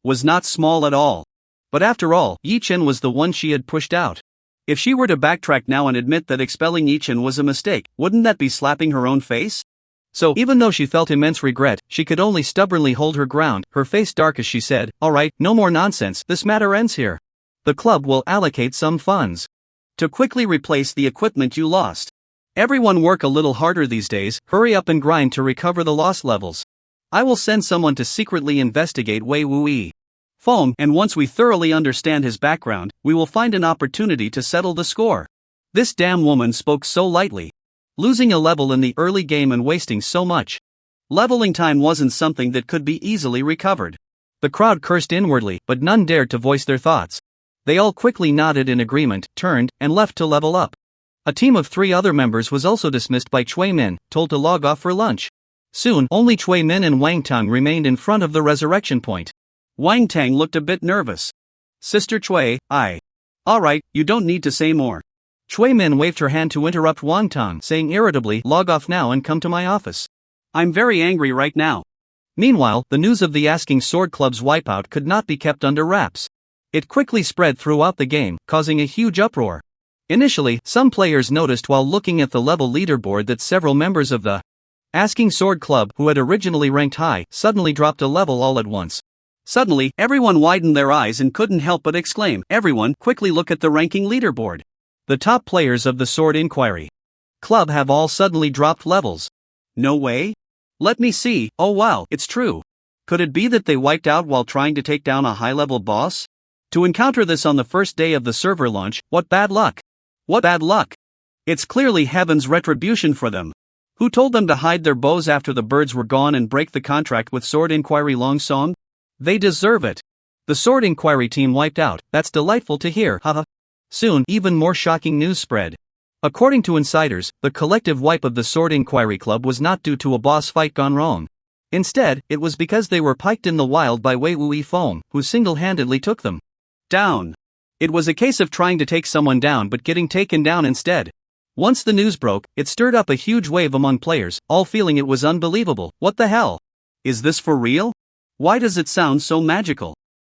was not small at all. But after all, Yi Chen was the one she had pushed out. If she were to backtrack now and admit that expelling Yi Chen was a mistake, wouldn't that be slapping her own face? So, even though she felt immense regret, she could only stubbornly hold her ground, her face dark as she said, "Alright, no more nonsense, this matter ends here. The club will allocate some funds to quickly replace the equipment you lost. Everyone work a little harder these days, hurry up and grind to recover the lost levels. I will send someone to secretly investigate Wei Wuyi Feng, and once we thoroughly understand his background, we will find an opportunity to settle the score." This damn woman spoke so lightly. Losing a level in the early game and wasting so much leveling time wasn't something that could be easily recovered. The crowd cursed inwardly, but none dared to voice their thoughts. They all quickly nodded in agreement, turned, and left to level up. A team of 3 other members was also dismissed by Chui Min, told to log off for lunch. Soon, only Chui Min and Wang Tang remained in front of the resurrection point. Wang Tang looked a bit nervous. "Sister Chui, Alright, you don't need to say more." Chui Min waved her hand to interrupt Wang Tang, saying irritably, "Log off now and come to my office. I'm very angry right now." Meanwhile, the news of the Asking Sword Club's wipeout could not be kept under wraps. It quickly spread throughout the game, causing a huge uproar. Initially, some players noticed while looking at the level leaderboard that several members of the Asking Sword Club, who had originally ranked high, suddenly dropped a level all at once. Suddenly, everyone widened their eyes and couldn't help but exclaim, "Everyone, quickly look at the ranking leaderboard. The top players of the Sword Inquiry Club have all suddenly dropped levels." "No way? Let me see. Oh wow, it's true. Could it be that they wiped out while trying to take down a high-level boss? To encounter this on the first day of the server launch, what bad luck. What bad luck. It's clearly heaven's retribution for them. Who told them to hide their bows after the birds were gone and break the contract with Sword Inquiry Long Song? They deserve it. The Sword Inquiry team wiped out, that's delightful to hear, haha." Soon, even more shocking news spread. According to insiders, the collective wipe of the Sword Inquiry Club was not due to a boss fight gone wrong. Instead, it was because they were piked in the wild by Wei Wuyi Feng, who single-handedly took them down. It was a case of trying to take someone down but getting taken down instead. Once the news broke, it stirred up a huge wave among players, all feeling it was unbelievable. What the hell? Is this for real? Why does it sound so magical?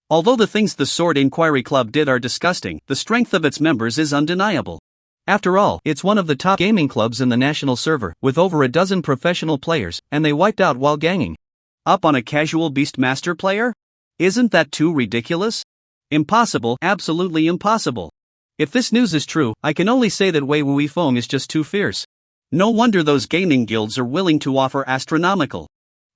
Although the things the Sword Inquiry Club did are disgusting, the strength of its members is undeniable. After all, it's one of the top gaming clubs in the national server, with over a dozen professional players, and they wiped out while ganging up on a casual Beastmaster player? Isn't that too ridiculous? Impossible, absolutely impossible. If this news is true, I can only say that Wei Wuyi Feng is just too fierce. No wonder those gaming guilds are willing to offer astronomical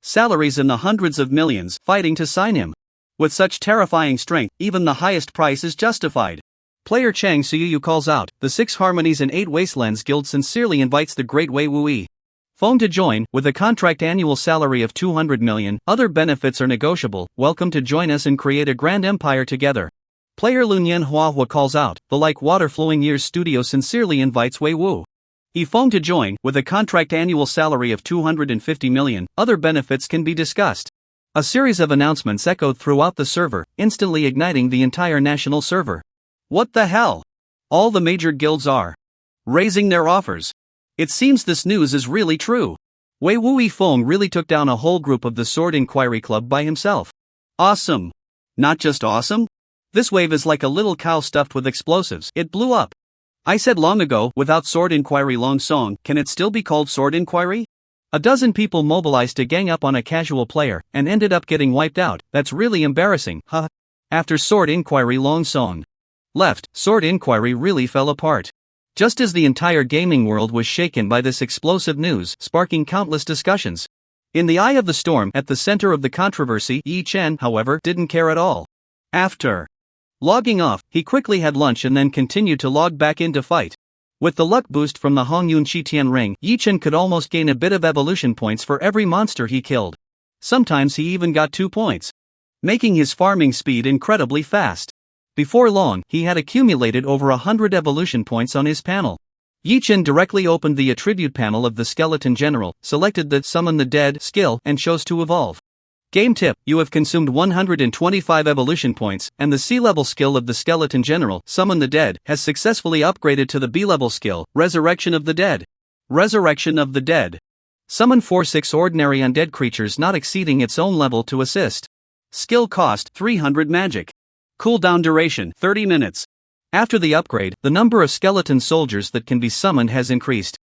salaries in the hundreds of millions, fighting to sign him. With such terrifying strength, even the highest price is justified. Player Chang Suyu calls out, "The 6 Harmonies and 8 Wastelands Guild sincerely invites the great Wei Wuyi Feng to join, with a contract annual salary of 200 million, other benefits are negotiable, welcome to join us and create a grand empire together." Player Lunyan Huahua calls out, "The Like Water Flowing Years Studio sincerely invites Wei Wuyi Feng to join, with a contract annual salary of 250 million, other benefits can be discussed." A series of announcements echoed throughout the server, instantly igniting the entire national server. What the hell? All the major guilds are raising their offers. It seems this news is really true. Wei Wuyi Feng really took down a whole group of the Sword Inquiry Club by himself. Awesome. Not just awesome? This wave is like a little cow stuffed with explosives, it blew up. I said long ago, without Sword Inquiry Long Song, can it still be called Sword Inquiry? A dozen people mobilized to gang up on a casual player, and ended up getting wiped out. That's really embarrassing, huh? After Sword Inquiry Long Song left, Sword Inquiry really fell apart. Just as the entire gaming world was shaken by this explosive news, sparking countless discussions. In the eye of the storm, at the center of the controversy, Yi Chen, however, didn't care at all. After logging off, he quickly had lunch and then continued to log back in to fight. With the luck boost from the Hongyun Shitian ring, Yi Chen could almost gain a bit of evolution points for every monster he killed. Sometimes he even got 2 points, making his farming speed incredibly fast. Before long, he had accumulated over 100 evolution points on his panel. Yi Chen directly opened the attribute panel of the Skeleton General, selected the Summon the Dead skill, and chose to evolve. Game tip: you have consumed 125 evolution points, and the C-level skill of the Skeleton General, Summon the Dead, has successfully upgraded to the B-level skill, Resurrection of the Dead. Resurrection of the Dead. Summon 4/6 ordinary undead creatures not exceeding its own level to assist. Skill cost 300 magic. Cooldown duration 30 minutes. After the upgrade, the number of skeleton soldiers that can be summoned has increased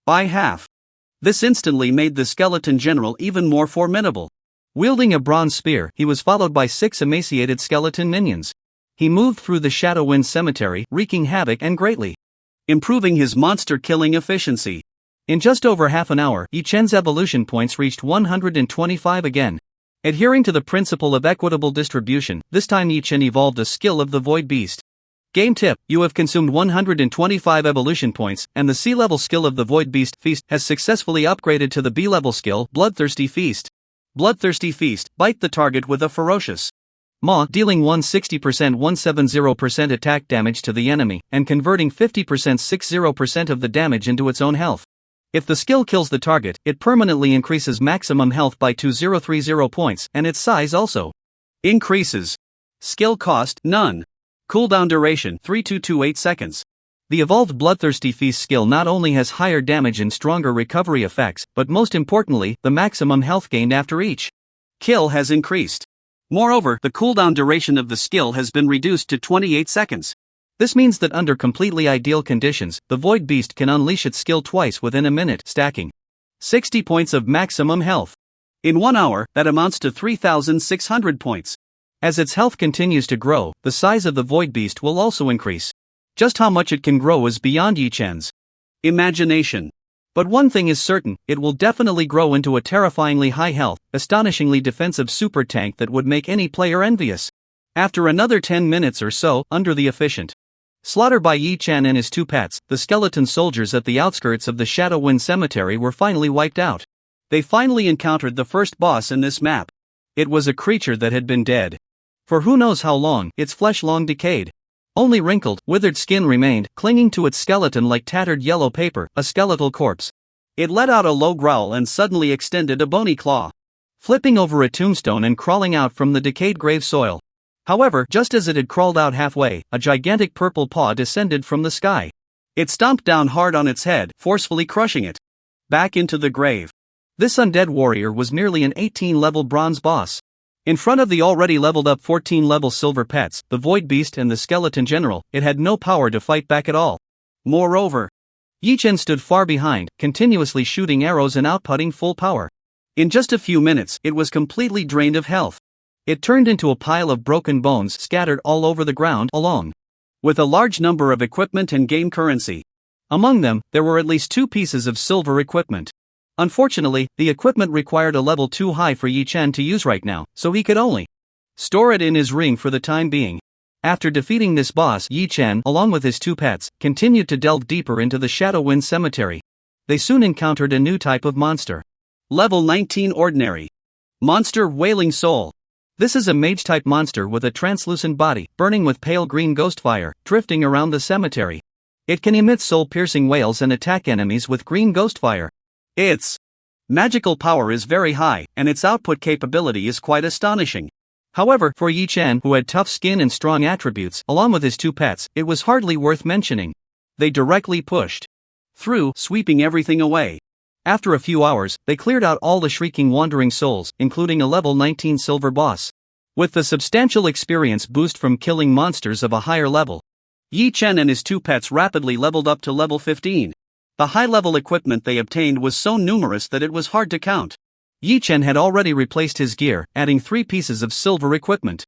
by half. This instantly made the Skeleton General even more formidable. Wielding a bronze spear, he was followed by 6 emaciated skeleton minions. He moved through the Shadowwind Cemetery, wreaking havoc and greatly improving his monster-killing efficiency. In just over half an hour, Yi Chen's evolution points reached 125 again. Adhering to the principle of equitable distribution, this time Yi Chen evolved a skill of the Void Beast. Game tip: you have consumed 125 evolution points, and the C-level skill of the Void Beast Feast has successfully upgraded to the B-level skill, Bloodthirsty Feast. Bloodthirsty Feast: bite the target with a ferocious maw, dealing 170% attack damage to the enemy, and converting 50% of the damage into its own health. If the skill kills the target, it permanently increases maximum health by 2030 points, and its size also increases. Skill cost: none. Cooldown duration 3228 seconds. The evolved Bloodthirsty Feast skill not only has higher damage and stronger recovery effects, but most importantly, the maximum health gained after each kill has increased. Moreover, the cooldown duration of the skill has been reduced to 28 seconds. This means that under completely ideal conditions, the Void Beast can unleash its skill twice within a minute, stacking 60 points of maximum health. In 1 hour, that amounts to 3,600 points. As its health continues to grow, the size of the Void Beast will also increase. Just how much it can grow is beyond Yi Chen's imagination. But one thing is certain: it will definitely grow into a terrifyingly high health, astonishingly defensive super tank that would make any player envious. After another 10 minutes or so, under the efficient slaughter by Yi Chen and his 2 pets, the skeleton soldiers at the outskirts of the Shadowwind Cemetery were finally wiped out. They finally encountered the first boss in this map. It was a creature that had been dead for who knows how long, its flesh long decayed. Only wrinkled, withered skin remained, clinging to its skeleton like tattered yellow paper, a skeletal corpse. It let out a low growl and suddenly extended a bony claw, flipping over a tombstone and crawling out from the decayed grave soil. However, just as it had crawled out halfway, a gigantic purple paw descended from the sky. It stomped down hard on its head, forcefully crushing it back into the grave. This undead warrior was merely an 18-level bronze boss. In front of the already leveled up 14-level silver pets, the Void Beast and the Skeleton General, it had no power to fight back at all. Moreover, Yi Chen stood far behind, continuously shooting arrows and outputting full power. In just a few minutes, it was completely drained of health. It turned into a pile of broken bones scattered all over the ground, along with a large number of equipment and game currency. Among them, there were at least 2 pieces of silver equipment. Unfortunately, the equipment required a level too high for Yi Chen to use right now, so he could only store it in his ring for the time being. After defeating this boss, Yi Chen, along with his 2 pets, continued to delve deeper into the Shadowwind Cemetery. They soon encountered a new type of monster. Level 19 Ordinary Monster Wailing Soul. This is a mage-type monster with a translucent body, burning with pale green ghost fire, drifting around the cemetery. It can emit soul-piercing wails and attack enemies with green ghost fire. Its magical power is very high, and its output capability is quite astonishing. However, for Yi Chen, who had tough skin and strong attributes, along with his 2 pets, it was hardly worth mentioning. They directly pushed through, sweeping everything away. After a few hours, they cleared out all the shrieking wandering souls, including a level 19 silver boss. With the substantial experience boost from killing monsters of a higher level, Yi Chen and his 2 pets rapidly leveled up to level 15. The high-level equipment they obtained was so numerous that it was hard to count. Yi Chen had already replaced his gear, adding 3 pieces of silver equipment.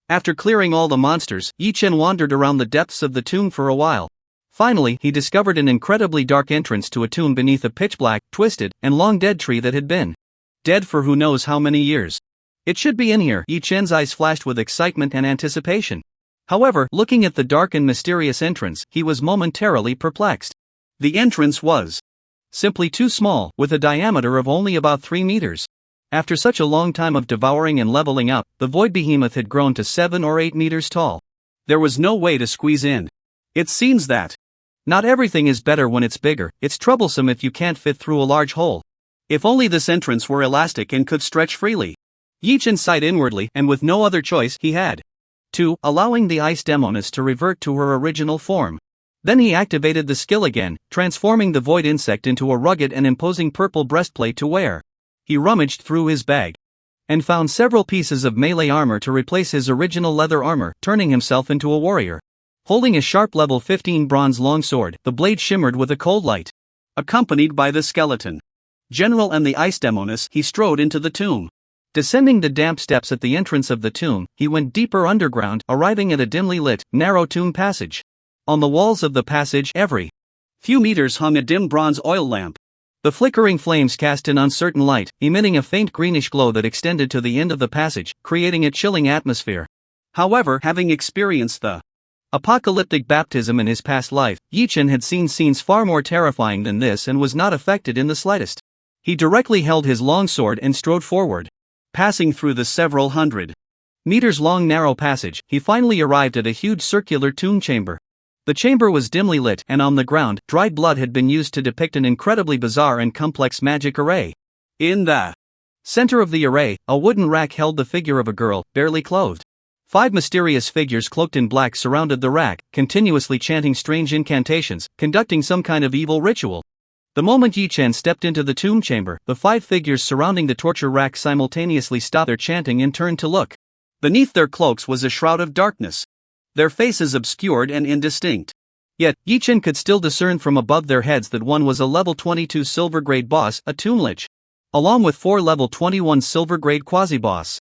After clearing all the monsters, Yi Chen wandered around the depths of the tomb for a while, Finally, he discovered an incredibly dark entrance to a tomb beneath a pitch-black, twisted, and long-dead tree that had been dead for who knows how many years. It should be in here. Yi Chen's eyes flashed with excitement and anticipation. However, looking at the dark and mysterious entrance, he was momentarily perplexed. The entrance was simply too small, with a diameter of only about 3 meters. After such a long time of devouring and leveling up, the void behemoth had grown to 7 or 8 meters tall. There was no way to squeeze in. It seems that not everything is better when it's bigger. It's troublesome if you can't fit through a large hole. If only this entrance were elastic and could stretch freely. Yi Chen sighed inwardly, and with no other choice, he had to allowing the ice demoness to revert to her original form. Then he activated the skill again, transforming the void insect into a rugged and imposing purple breastplate to wear. He rummaged through his bag and found several pieces of melee armor to replace his original leather armor, turning himself into a warrior. Holding a sharp level 15 bronze longsword, the blade shimmered with a cold light. Accompanied by the skeleton general and the ice demoness, he strode into the tomb. Descending the damp steps at the entrance of the tomb, he went deeper underground, arriving at a dimly lit, narrow tomb passage. On the walls of the passage, every few meters hung a dim bronze oil lamp. The flickering flames cast an uncertain light, emitting a faint greenish glow that extended to the end of the passage, creating a chilling atmosphere. However, having experienced the apocalyptic baptism in his past life, Yi Chen had seen scenes far more terrifying than this and was not affected in the slightest. He directly held his longsword and strode forward. Passing through the several hundred meters long narrow passage, he finally arrived at a huge circular tomb chamber. The chamber was dimly lit, and on the ground, dried blood had been used to depict an incredibly bizarre and complex magic array. In the center of the array, a wooden rack held the figure of a girl, barely clothed. 5 mysterious figures cloaked in black surrounded the rack, continuously chanting strange incantations, conducting some kind of evil ritual. The moment Yi Chen stepped into the tomb chamber, the 5 figures surrounding the torture rack simultaneously stopped their chanting and turned to look. Beneath their cloaks was a shroud of darkness, their faces obscured and indistinct. Yet, Yi Chen could still discern from above their heads that one was a level 22 silver grade boss, a tomb lich, along with 4 level 21 silver grade quasi-boss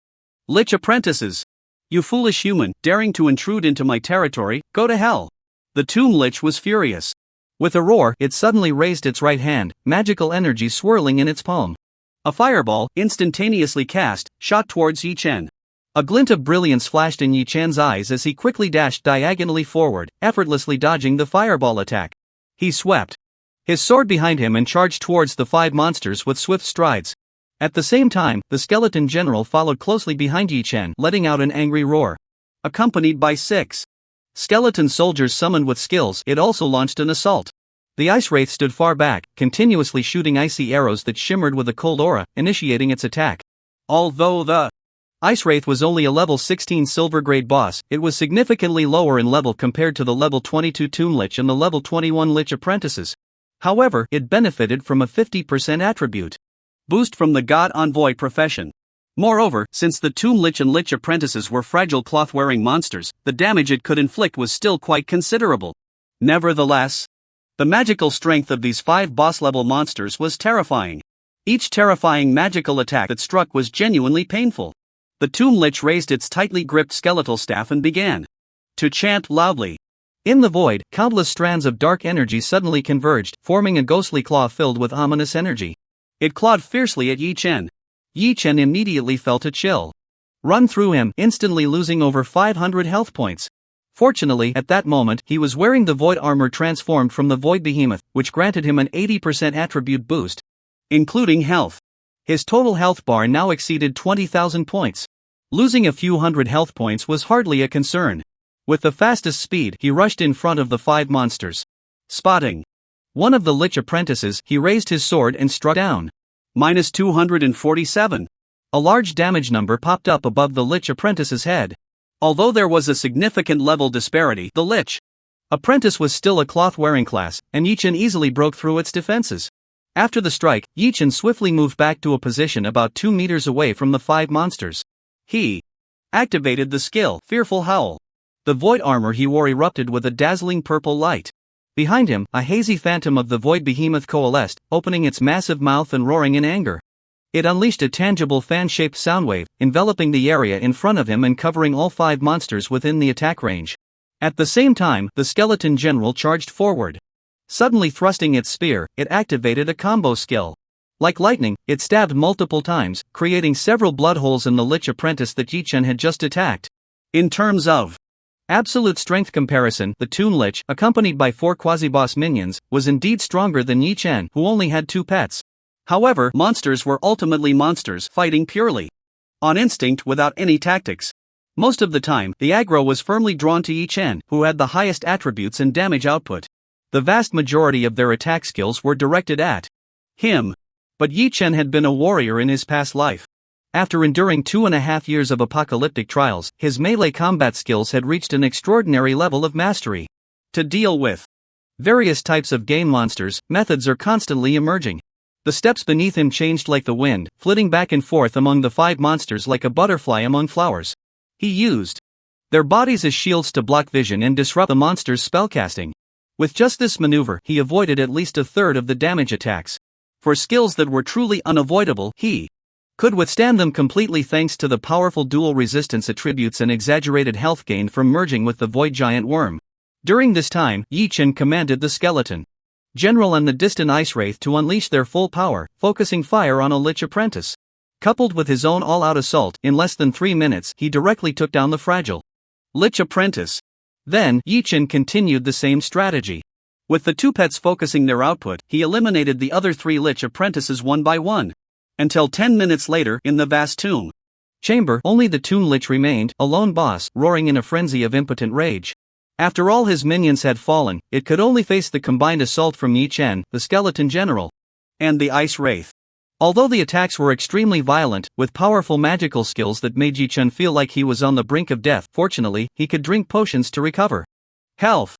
lich apprentices. You foolish human, daring to intrude into my territory, go to hell. The tomb lich was furious. With a roar, it suddenly raised its right hand, magical energy swirling in its palm. A fireball, instantaneously cast, shot towards Yi Chen. A glint of brilliance flashed in Yi Chen's eyes as he quickly dashed diagonally forward, effortlessly dodging the fireball attack. He swept his sword behind him and charged towards the 5 monsters with swift strides. At the same time, the skeleton general followed closely behind Yi Chen, letting out an angry roar. Accompanied by 6 skeleton soldiers summoned with skills, it also launched an assault. The ice wraith stood far back, continuously shooting icy arrows that shimmered with a cold aura, initiating its attack. Although the ice wraith was only a level 16 silver grade boss, it was significantly lower in level compared to the level 22 tomb lich and the level 21 lich apprentices. However, it benefited from a 50% attribute boost from the god envoy profession. Moreover, since the tomb lich and lich apprentices were fragile cloth-wearing monsters, the damage it could inflict was still quite considerable. Nevertheless, the magical strength of these 5 boss-level monsters was terrifying. Each terrifying magical attack that struck was genuinely painful. The tomb lich raised its tightly gripped skeletal staff and began to chant loudly. In the void, countless strands of dark energy suddenly converged, forming a ghostly claw filled with ominous energy. It clawed fiercely at Yi Chen. Yi Chen immediately felt a chill run through him, instantly losing over 500 health points. Fortunately, at that moment, he was wearing the void armor transformed from the void behemoth, which granted him an 80% attribute boost, including health. His total health bar now exceeded 20,000 points. Losing a few hundred health points was hardly a concern. With the fastest speed, he rushed in front of the 5 monsters. Spotting one of the lich apprentices, he raised his sword and struck down. Minus 247. A large damage number popped up above the lich apprentice's head. Although there was a significant level disparity, the lich apprentice was still a cloth-wearing class, and Yi Chen easily broke through its defenses. After the strike, Yi Chen swiftly moved back to a position about 2 meters away from the 5 monsters. He activated the skill, Fearful Howl. The void armor he wore erupted with a dazzling purple light. Behind him, a hazy phantom of the void behemoth coalesced, opening its massive mouth and roaring in anger. It unleashed a tangible fan-shaped soundwave, enveloping the area in front of him and covering all 5 monsters within the attack range. At the same time, the skeleton general charged forward. Suddenly thrusting its spear, it activated a combo skill. Like lightning, it stabbed multiple times, creating several blood holes in the Lich apprentice that Yi Chen had just attacked. In terms of absolute strength comparison, the Toon Lich, accompanied by 4 quasi-boss minions, was indeed stronger than Yi Chen, who only had 2 pets. However, monsters were ultimately monsters, fighting purely on instinct without any tactics. Most of the time, the aggro was firmly drawn to Yi Chen, who had the highest attributes and damage output. The vast majority of their attack skills were directed at him. But Yi Chen had been a warrior in his past life. After enduring 2.5 years of apocalyptic trials, his melee combat skills had reached an extraordinary level of mastery. To deal with various types of game monsters, methods are constantly emerging. The steps beneath him changed like the wind, flitting back and forth among the 5 monsters like a butterfly among flowers. He used their bodies as shields to block vision and disrupt the monster's spellcasting. With just this maneuver, he avoided at least a third of the damage attacks. For skills that were truly unavoidable, he could withstand them completely thanks to the powerful dual resistance attributes and exaggerated health gain from merging with the Void Giant Worm. During this time, Yi Chen commanded the Skeleton General and the Distant Ice Wraith to unleash their full power, focusing fire on a Lich apprentice. Coupled with his own all-out assault, in less than 3 minutes, he directly took down the fragile Lich apprentice. Then, Yi Chen continued the same strategy. With the 2 pets focusing their output, he eliminated the other 3 Lich apprentices one by one. Until 10 minutes later, in the vast tomb chamber, only the Toon Lich remained, a lone boss, roaring in a frenzy of impotent rage. After all his minions had fallen, it could only face the combined assault from Yi Chen, the Skeleton General, and the Ice Wraith. Although the attacks were extremely violent, with powerful magical skills that made Yi Chen feel like he was on the brink of death, fortunately, he could drink potions to recover health.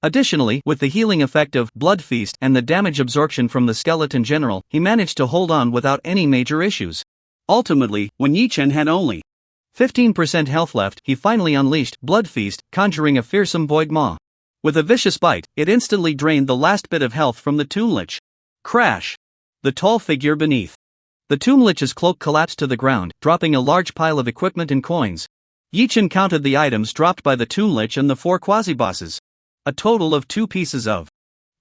Additionally, with the healing effect of Blood Feast and the damage absorption from the Skeleton General, he managed to hold on without any major issues. Ultimately, when Yi Chen had only 15% health left, he finally unleashed Blood Feast, conjuring a fearsome Void Maw. With a vicious bite, it instantly drained the last bit of health from the Toon Lich. Crash! The tall figure beneath the Toon Lich's cloak collapsed to the ground, dropping a large pile of equipment and coins. Yi Chen counted the items dropped by the Toon Lich and the 4 quasi-bosses. A total of 2 pieces of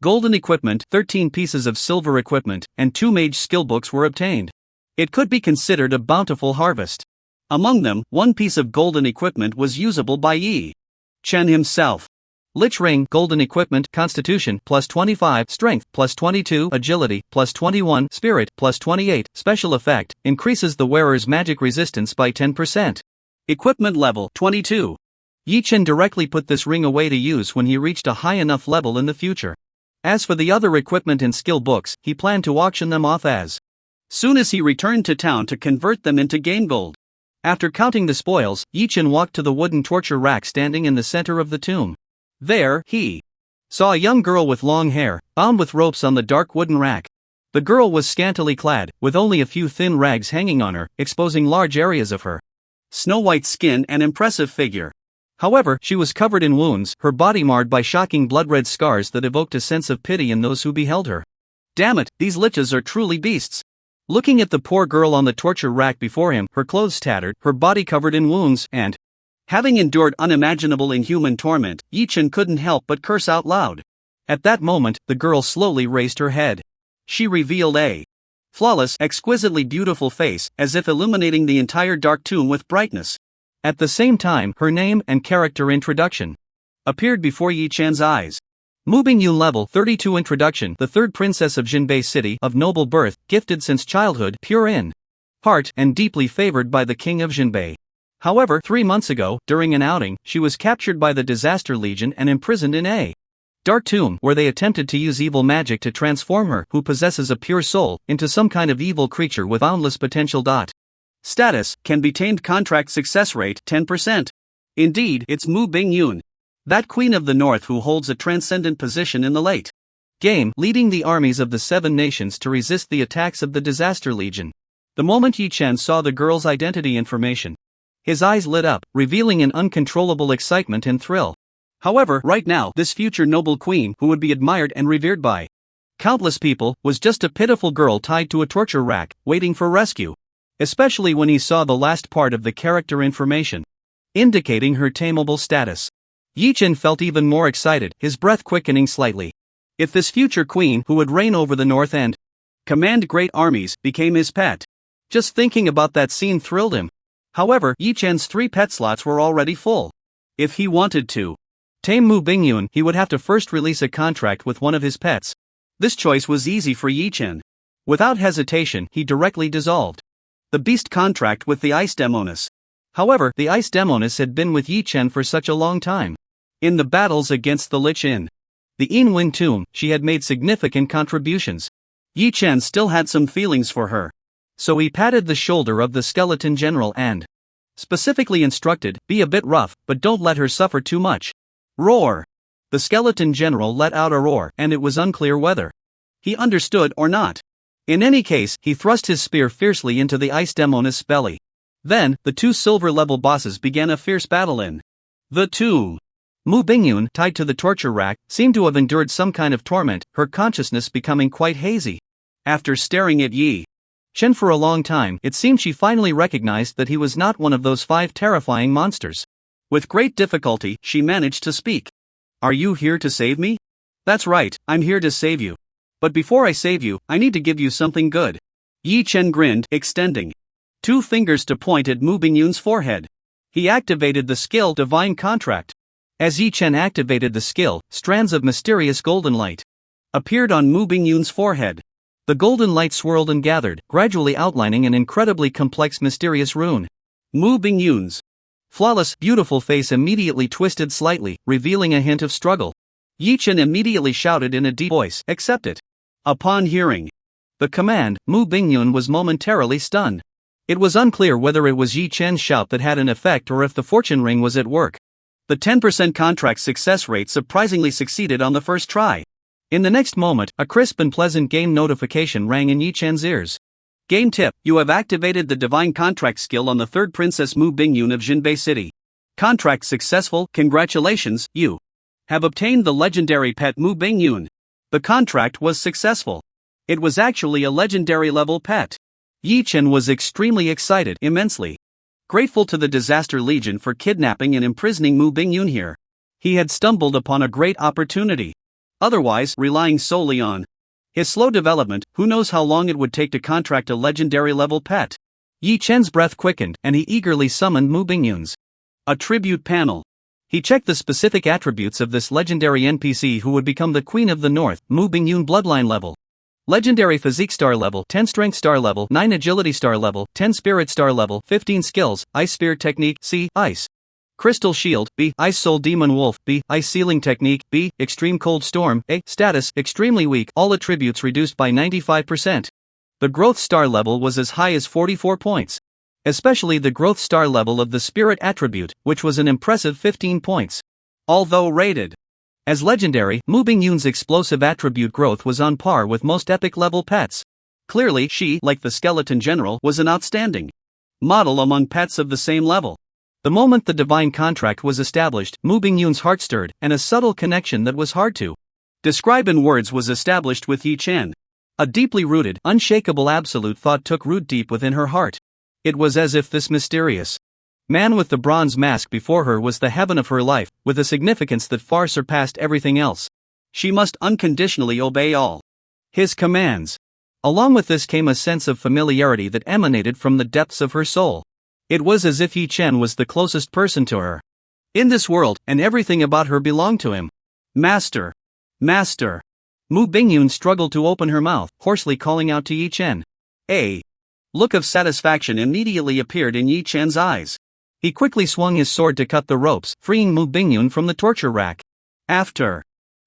golden equipment, 13 pieces of silver equipment, and 2 mage skill books were obtained. It could be considered a bountiful harvest. Among them, 1 piece of golden equipment was usable by Yi Chen himself. Lich Ring, golden equipment, Constitution, plus 25, Strength, plus 22, Agility, plus 21, Spirit, plus 28, Special Effect, increases the wearer's magic resistance by 10%. Equipment level, 22. Yi Chen directly put this ring away to use when he reached a high enough level in the future. As for the other equipment and skill books, he planned to auction them off as soon as he returned to town to convert them into game gold. After counting the spoils, Yi Chen walked to the wooden torture rack standing in the center of the tomb. There, he saw a young girl with long hair, bound with ropes on the dark wooden rack. The girl was scantily clad, with only a few thin rags hanging on her, exposing large areas of her snow-white skin and impressive figure. However, she was covered in wounds, her body marred by shocking blood-red scars that evoked a sense of pity in those who beheld her. Damn it, these liches are truly beasts. Looking at the poor girl on the torture rack before him, her clothes tattered, her body covered in wounds, and having endured unimaginable inhuman torment, Yi Chen couldn't help but curse out loud. At that moment, the girl slowly raised her head. She revealed a flawless, exquisitely beautiful face, as if illuminating the entire dark tomb with brightness. At the same time, her name and character introduction appeared before Yi Chen's eyes. Mubing Yu Level 32 Introduction, the 3rd Princess of Jinbei City, of noble birth, gifted since childhood, pure in heart, and deeply favored by the King of Jinbei. However, 3 months ago, during an outing, she was captured by the Disaster Legion and imprisoned in a dark tomb, where they attempted to use evil magic to transform her, who possesses a pure soul, into some kind of evil creature with boundless potential. Status, can be tamed. Contract success rate, 10%. Indeed, it's Mu Bingyun, that Queen of the North who holds a transcendent position in the late game, leading the armies of the 7 nations to resist the attacks of the Disaster Legion. The moment Yi Chen saw the girl's identity information, his eyes lit up, revealing an uncontrollable excitement and thrill. However, right now, this future noble queen, who would be admired and revered by countless people, was just a pitiful girl tied to a torture rack, waiting for rescue. Especially when he saw the last part of the character information, indicating her tameable status. Yi Chen felt even more excited, his breath quickening slightly. If this future queen who would reign over the north and command great armies became his pet. Just thinking about that scene thrilled him. However, Yi Chen's 3 pet slots were already full. If he wanted to tame Mu Bingyun, he would have to first release a contract with one of his pets. This choice was easy for Yi Chen. Without hesitation, he directly dissolved the beast contract with the Ice Demoness. However, the Ice Demoness had been with Yi Chen for such a long time. In the battles against the Lich in the Inwin tomb, she had made significant contributions. Yi Chen still had some feelings for her. So he patted the shoulder of the skeleton general and specifically instructed, be a bit rough, but don't let her suffer too much. Roar! The skeleton general let out a roar, and it was unclear whether he understood or not. In any case, he thrust his spear fiercely into the Ice Demoness' belly. Then, the 2 silver-level bosses began a fierce battle in the tomb. Mu Bingyun, tied to the torture rack, seemed to have endured some kind of torment, her consciousness becoming quite hazy. After staring at Yi Chen for a long time, it seemed she finally recognized that he was not one of those 5 terrifying monsters. With great difficulty, she managed to speak. Are you here to save me? That's right, I'm here to save you. But before I save you, I need to give you something good. Yi Chen grinned, extending 2 fingers to point at Mu Bingyun's forehead. He activated the skill Divine Contract. As Yi Chen activated the skill, strands of mysterious golden light appeared on Mu Bingyun's forehead. The golden light swirled and gathered, gradually outlining an incredibly complex mysterious rune. Mu Bingyun's flawless, beautiful face immediately twisted slightly, revealing a hint of struggle. Yi Chen immediately shouted in a deep voice, accept it. Upon hearing the command, Mu Bingyun was momentarily stunned. It was unclear whether it was Yi Chen's shout that had an effect or if the fortune ring was at work. The 10% contract success rate surprisingly succeeded on the first try. In the next moment, a crisp and pleasant game notification rang in Yi Chen's ears. Game tip, you have activated the Divine Contract skill on the 3rd Princess Mu Bingyun of Jinbei City. Contract successful, congratulations, you have obtained the legendary pet Mu Bingyun. The contract was successful. It was actually a legendary level pet. Yi Chen was extremely excited, immensely grateful to the Disaster Legion for kidnapping and imprisoning Mu Bingyun here. He had stumbled upon a great opportunity. Otherwise, relying solely on his slow development, who knows how long it would take to contract a legendary level pet. Yi Chen's breath quickened, and he eagerly summoned Mu Bingyun's attribute panel. He checked the specific attributes of this legendary NPC who would become the Queen of the North. Mu Bingyun bloodline level. Legendary Physique star level, 10 Strength star level, 9 Agility star level, 10 Spirit star level, 15 skills, Ice Spear technique, C, Ice Crystal Shield, B, Ice Soul Demon Wolf, B, Ice Sealing technique, B, Extreme Cold Storm, A, status, extremely weak, all attributes reduced by 95%. The growth star level was as high as 44 points. Especially the growth star level of the Spirit attribute, which was an impressive 15 points. Although rated as legendary, Mu Bingyun's explosive attribute growth was on par with most epic level pets. Clearly, she, like the skeleton general, was an outstanding model among pets of the same level. The moment the divine contract was established, Mu Bingyun's heart stirred, and a subtle connection that was hard to describe in words was established with Yi Chen. A deeply rooted, unshakable absolute thought took root deep within her heart. It was as if this mysterious man with the bronze mask before her was the heaven of her life, with a significance that far surpassed everything else. She must unconditionally obey all his commands. Along with this came a sense of familiarity that emanated from the depths of her soul. It was as if Yi Chen was the closest person to her in this world, and everything about her belonged to him. Master! Master! Mu Bingyun struggled to open her mouth, hoarsely calling out to Yi Chen. A look of satisfaction immediately appeared in Yi Chen's eyes. He quickly swung his sword to cut the ropes, freeing Mu Bingyun from the torture rack. After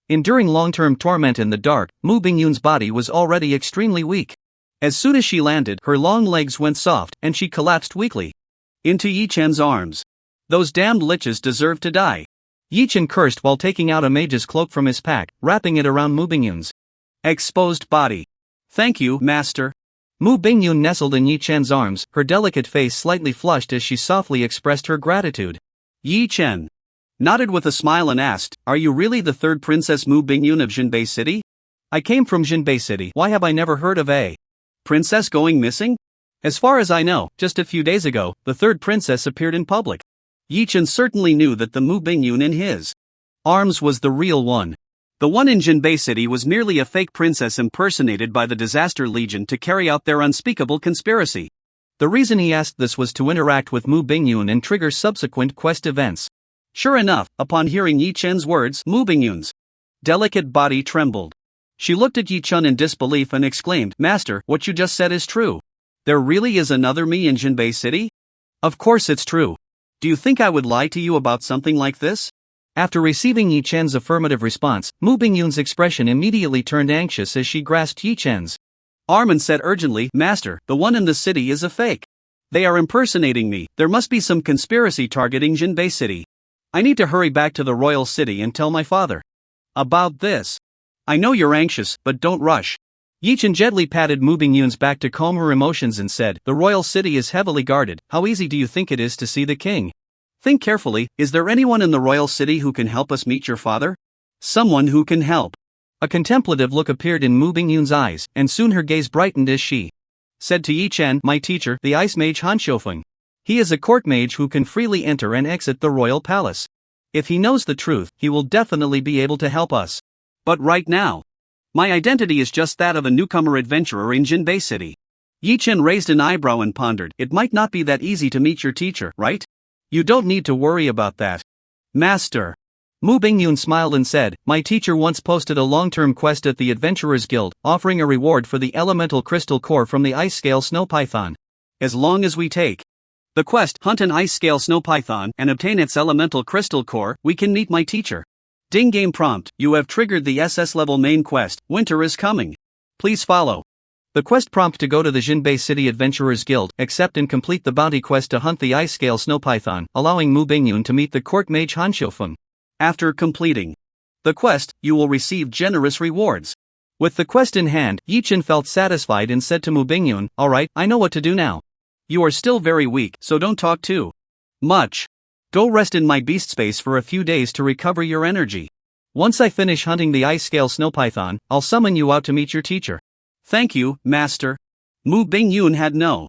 enduring long-term torment in the dark, Mu Bingyun's body was already extremely weak. As soon as she landed, her long legs went soft, and she collapsed weakly into Yi Chen's arms. Those damned liches deserve to die. Yi Chen cursed while taking out a mage's cloak from his pack, wrapping it around Mu Bingyun's exposed body. Thank you, master. Mu Bingyun nestled in Yi Chen's arms, her delicate face slightly flushed as she softly expressed her gratitude. Yi Chen nodded with a smile and asked, "Are you really the 3rd Princess Mu Bingyun of Jinbei City?" "I came from Jinbei City. Why have I never heard of a princess going missing?" "As far as I know, just a few days ago, the 3rd princess appeared in public." Yi Chen certainly knew that the Mu Bingyun in his Arms was the real one. The one in Jinbei City was merely a fake princess impersonated by the Disaster Legion to carry out their unspeakable conspiracy. The reason he asked this was to interact with Mu Bingyun and trigger subsequent quest events. Sure enough, upon hearing Yi Chen's words, Mu Bingyun's delicate body trembled. She looked at Yi Chen in disbelief and exclaimed, "Master, what you just said is true. There really is another me in Jinbei City?" "Of course it's true. Do you think I would lie to you about something like this?" After receiving Yi Chen's affirmative response, Mu Bingyun's expression immediately turned anxious as she grasped Yi Chen's arm and said urgently, "Master, the one in the city is a fake. They are impersonating me. There must be some conspiracy targeting Jinbei City. I need to hurry back to the royal city and tell my father about this." "I know you're anxious, but don't rush." Yi Chen gently patted Mu Bingyun's back to calm her emotions and said, "The royal city is heavily guarded. How easy do you think it is to see the king? Think carefully, is there anyone in the royal city who can help us meet your father? Someone who can help." A contemplative look appeared in Mu Bingyun's eyes, and soon her gaze brightened as she said to Yi Chen, "My teacher, the ice mage Han Xiufeng. He is a court mage who can freely enter and exit the royal palace. If he knows the truth, he will definitely be able to help us. But right now, my identity is just that of a newcomer adventurer in Jinbei City." Yi Chen raised an eyebrow and pondered, "It might not be that easy to meet your teacher, right? You don't need to worry about that, Master." Mu Bingyun smiled and said, "My teacher once posted a long-term quest at the Adventurers Guild, offering a reward for the elemental crystal core from the ice scale snow python. As long as we take the quest, hunt an ice scale snow python, and obtain its elemental crystal core, we can meet my teacher." Ding game prompt, "You have triggered the SS level main quest, Winter is coming. Please follow the quest prompt to go to the Jinbei City Adventurers Guild, accept and complete the bounty quest to hunt the ice scale snow python, allowing Mu Bingyun to meet the court mage Han Xiufeng. After completing the quest, you will receive generous rewards." With the quest in hand, Yi Chen felt satisfied and said to Mu Bingyun, "Alright, I know what to do now. You are still very weak, so don't talk too much. Go rest in my beast space for a few days to recover your energy. Once I finish hunting the ice scale snow python, I'll summon you out to meet your teacher." "Thank you, Master." Mu Bingyun had no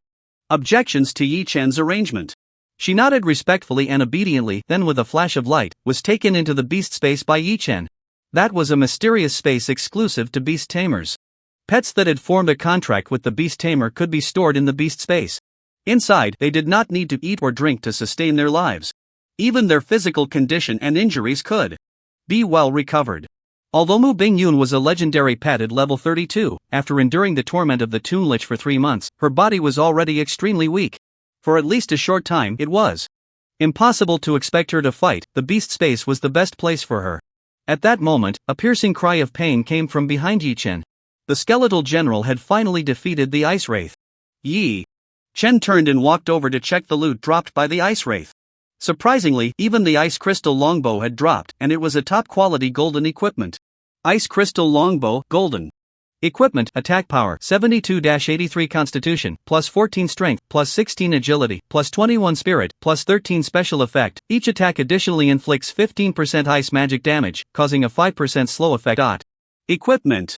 objections to Yi Chen's arrangement. She nodded respectfully and obediently, then with a flash of light, was taken into the beast space by Yi Chen. That was a mysterious space exclusive to beast tamers. Pets that had formed a contract with the beast tamer could be stored in the beast space. Inside, they did not need to eat or drink to sustain their lives. Even their physical condition and injuries could be well recovered. Although Mu Bingyun was a legendary pet at level 32, after enduring the torment of the Toon Lich for 3 months, her body was already extremely weak. For at least a short time, it was impossible to expect her to fight. The beast space was the best place for her. At that moment, a piercing cry of pain came from behind Yi Chen. The skeletal general had finally defeated the ice wraith. Yi Chen turned and walked over to check the loot dropped by the ice wraith. Surprisingly, even the ice crystal longbow had dropped, and it was a top-quality golden equipment. Ice crystal longbow, golden. Equipment, attack power, 72-83 constitution, plus 14 strength, plus 16 agility, plus 21 spirit, plus 13 special effect. Each attack additionally inflicts 15% ice magic damage, causing a 5% slow effect. Equipment.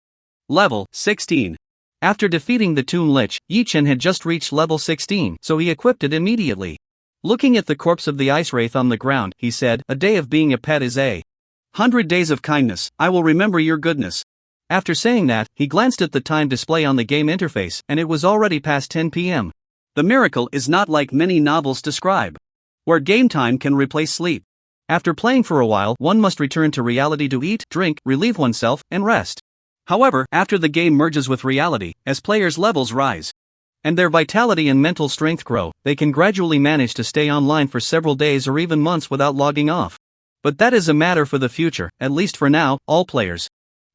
Level, 16. After defeating the Toon Lich, Yi Chen had just reached level 16, so he equipped it immediately. Looking at the corpse of the ice wraith on the ground, he said, "A day of being a pet is 100 days of kindness. I will remember your goodness." After saying that, he glanced at the time display on the game interface, and it was already past 10 p.m. The miracle is not like many novels describe, where game time can replace sleep. After playing for a while, one must return to reality to eat, drink, relieve oneself, and rest. However, after the game merges with reality, as players' levels rise and their vitality and mental strength grow, they can gradually manage to stay online for several days or even months without logging off. But that is a matter for the future. At least for now, all players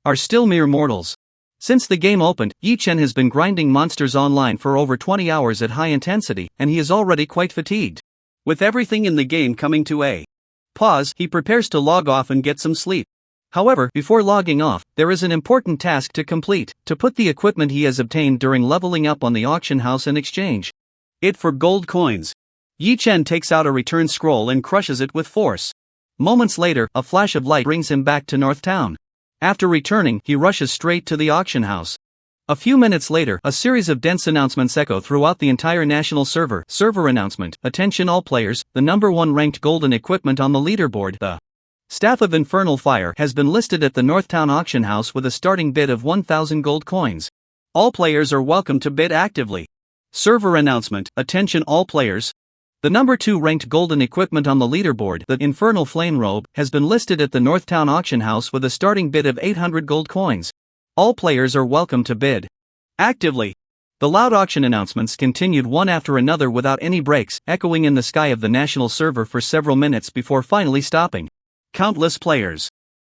are still mere mortals. Since the game opened, Yi Chen has been grinding monsters online for over 20 hours at high intensity, and he is already quite fatigued. With everything in the game coming to a pause, he prepares to log off and get some sleep. However, before logging off, there is an important task to complete: to put the equipment he has obtained during leveling up on the auction house in exchange it for gold coins. Yi Chen takes out a return scroll and crushes it with force. Moments later, a flash of light brings him back to North Town. After returning, he rushes straight to the auction house. A few minutes later, a series of dense announcements echo throughout the entire national server. Server announcement: attention all players, the number 1 ranked golden equipment on the leaderboard, the Staff of Infernal Fire has been listed at the Northtown auction house with a starting bid of 1,000 gold coins. All players are welcome to bid actively. Server announcement, attention all players. The number 2 ranked golden equipment on the leaderboard, the Infernal Flame Robe, has been listed at the Northtown auction house with a starting bid of 800 gold coins. All players are welcome to bid actively. The loud auction announcements continued one after another without any breaks, echoing in the sky of the national server for several minutes before finally stopping. Countless players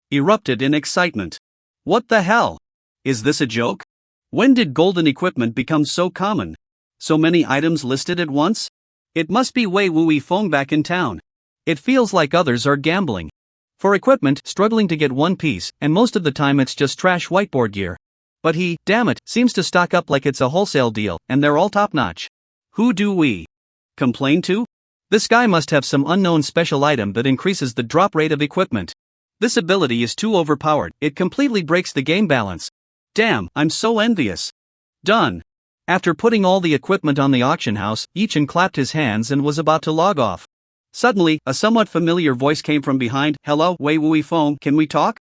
erupted in excitement. What the hell? Is this a joke? When did golden equipment become so common? So many items listed at once? It must be Wei Wui Feng back in town. It feels like others are gambling for equipment, struggling to get one piece, and most of the time it's just trash whiteboard gear. But he, damn it, seems to stock up like it's a wholesale deal, and they're all top-notch. Who do we complain to? This guy must have some unknown special item that increases the drop rate of equipment. This ability is too overpowered, it completely breaks the game balance. Damn, I'm so envious. Done. After putting all the equipment on the auction house, Yichin clapped his hands and was about to log off. Suddenly, a somewhat familiar voice came from behind. Hello, Wei Wui Feng, can we talk?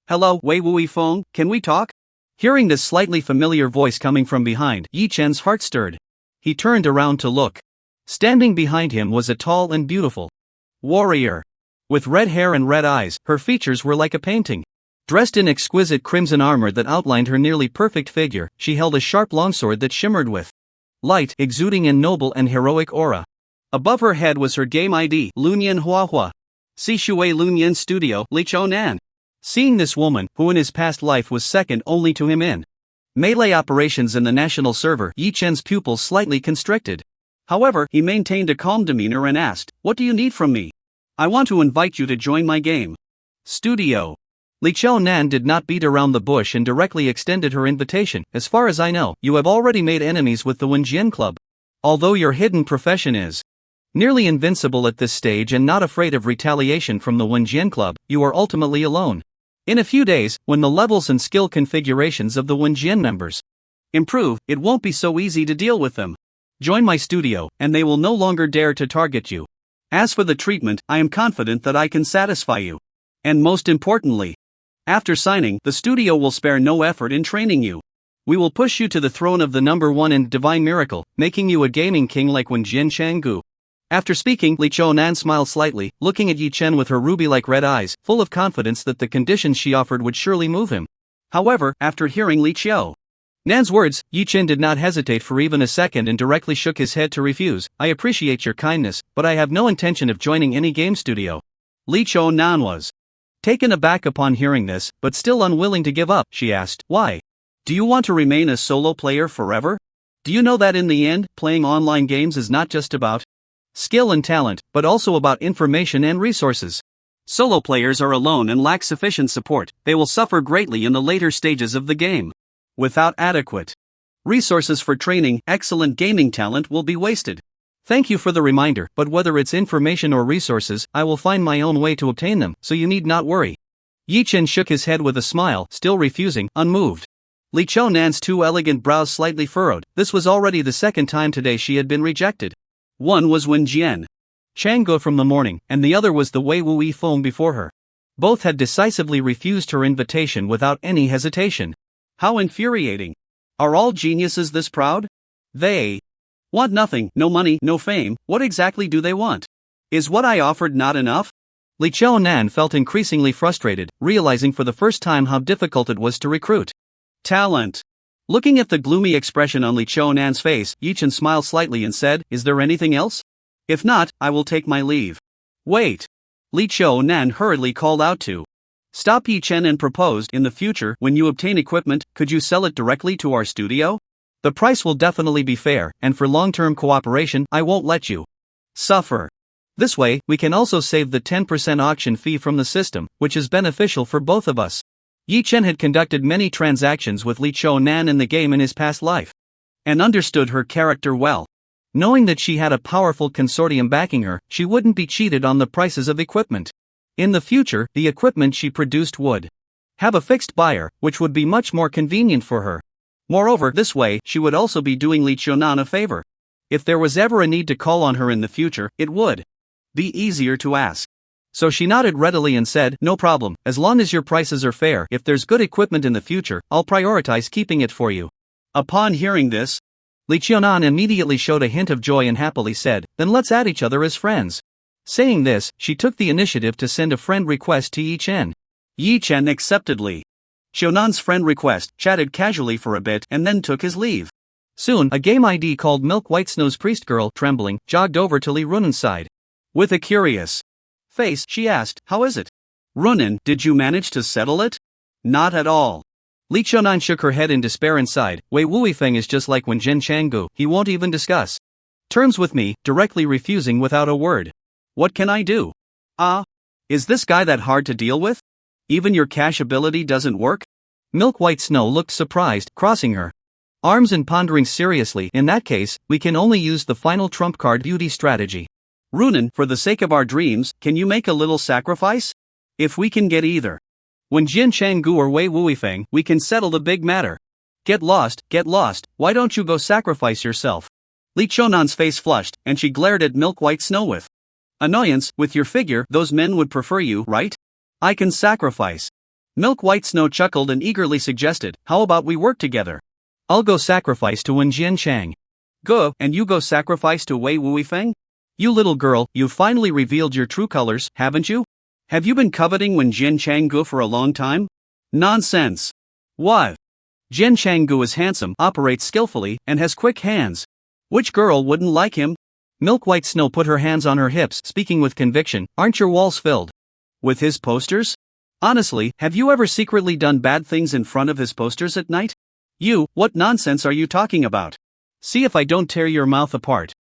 Hello, Wei Wui Feng, can we talk? Hearing this slightly familiar voice coming from behind, Yichen's heart stirred. He turned around to look. Standing behind him was a tall and beautiful warrior. With red hair and red eyes, her features were like a painting. Dressed in exquisite crimson armor that outlined her nearly perfect figure, she held a sharp longsword that shimmered with light, exuding a noble and heroic aura. Above her head was her game ID, Lunyan Huahua. Sishui Lunyan Studio, Lichou Nan. Seeing this woman, who in his past life was second only to him in melee operations in the national server, Yichen's pupils slightly constricted. However, he maintained a calm demeanor and asked, "What do you need from me? I want to invite you to join my game studio." Lichou Nan did not beat around the bush and directly extended her invitation. As far as I know, you have already made enemies with the Wenjian Club. Although your hidden profession is nearly invincible at this stage and not afraid of retaliation from the Wenjian Club, you are ultimately alone. In a few days, when the levels and skill configurations of the Wenjian members improve, it won't be so easy to deal with them. Join my studio, and they will no longer dare to target you. As for the treatment, I am confident that I can satisfy you. And most importantly, after signing, the studio will spare no effort in training you. We will push you to the throne of the number 1 in Divine Miracle, making you a gaming king like Wenjian Changgu. After speaking, Lichou Nan smiled slightly, looking at Yichen with her ruby-like red eyes, full of confidence that the conditions she offered would surely move him. However, after hearing Lichou Nan's words, Yichen did not hesitate for even a second and directly shook his head to refuse. "I appreciate your kindness, but I have no intention of joining any game studio." Lichou Nan was taken aback upon hearing this, but still unwilling to give up. She asked, "Why? Do you want to remain a solo player forever? Do you know that in the end, playing online games is not just about skill and talent, but also about information and resources? Solo players are alone and lack sufficient support. They will suffer greatly in the later stages of the game. Without adequate resources for training, excellent gaming talent will be wasted. Thank you for the reminder, but whether it's information or resources, I will find my own way to obtain them, so you need not worry." Yichen shook his head with a smile, still refusing, unmoved. Lichou Nan's 2 elegant brows slightly furrowed. This was already the second time today she had been rejected. One was Wenjian Changgu from the morning, and the other was the Wei Wui Feng before her. Both had decisively refused her invitation without any hesitation. How infuriating. Are all geniuses this proud? They want nothing, no money, no fame. What exactly do they want? Is what I offered not enough? Lichou Nan felt increasingly frustrated, realizing for the first time how difficult it was to recruit talent. Looking at the gloomy expression on Lichou Nan's face, Yichen smiled slightly and said, "Is there anything else? If not, I will take my leave." "Wait." Lichou Nan hurriedly called out to stop Yichen and proposed, "In the future, when you obtain equipment, could you sell it directly to our studio? The price will definitely be fair, and for long-term cooperation, I won't let you suffer. This way, we can also save the 10% auction fee from the system, which is beneficial for both of us." Yichen had conducted many transactions with Lichou Nan in the game in his past life, and understood her character well. Knowing that she had a powerful consortium backing her, she wouldn't be cheated on the prices of equipment. In the future, the equipment she produced would have a fixed buyer, which would be much more convenient for her. Moreover, this way, she would also be doing Lichou Nan a favor. If there was ever a need to call on her in the future, it would be easier to ask. So she nodded readily and said, "No problem, as long as your prices are fair. If there's good equipment in the future, I'll prioritize keeping it for you." Upon hearing this, Li Qiaonan immediately showed a hint of joy and happily said, "Then let's add each other as friends." Saying this, she took the initiative to send a friend request to Yi Chen. Yi Chen accepted Li Qiaonan's friend request, chatted casually for a bit, and then took his leave. Soon, a game ID called Milk White Snow's priest girl, trembling, jogged over to Li Runan's side. With a curious face, she asked, "How is it? Runan, did you manage to settle it?" "Not at all." Li Qiaonan shook her head in despair and sighed. "Wei Wuifeng is just like when Jin Changgu, he won't even discuss terms with me, directly refusing without a word. What can I do? Is this guy that hard to deal with? Even your cash ability doesn't work?" Milk White Snow looked surprised, crossing her arms and pondering seriously. "In that case, we can only use the final trump card beauty strategy. Runan, for the sake of our dreams, can you make a little sacrifice? If we can get either when Jin Changgu or Wei Wuifeng, we can settle the big matter." Get lost, why don't you go sacrifice yourself?" Li Qiaonan's face flushed, and she glared at Milk White Snow with annoyance. "With your figure, those men would prefer you, right? I can sacrifice." Milk White Snow chuckled and eagerly suggested, "How about we work together? I'll go sacrifice to Wen Jian Chang. Go, and you go sacrifice to Wei Wuifeng? You little girl, you've finally revealed your true colors, haven't you? Have you been coveting Wen Jian Changgu for a long time?" "Nonsense. What? Jian Changgu is handsome, operates skillfully, and has quick hands. Which girl wouldn't like him?" Milk White Snow put her hands on her hips, speaking with conviction. "Aren't your walls filled with his posters? Honestly, have you ever secretly done bad things in front of his posters at night? What nonsense are you talking about? See if I don't tear your mouth apart."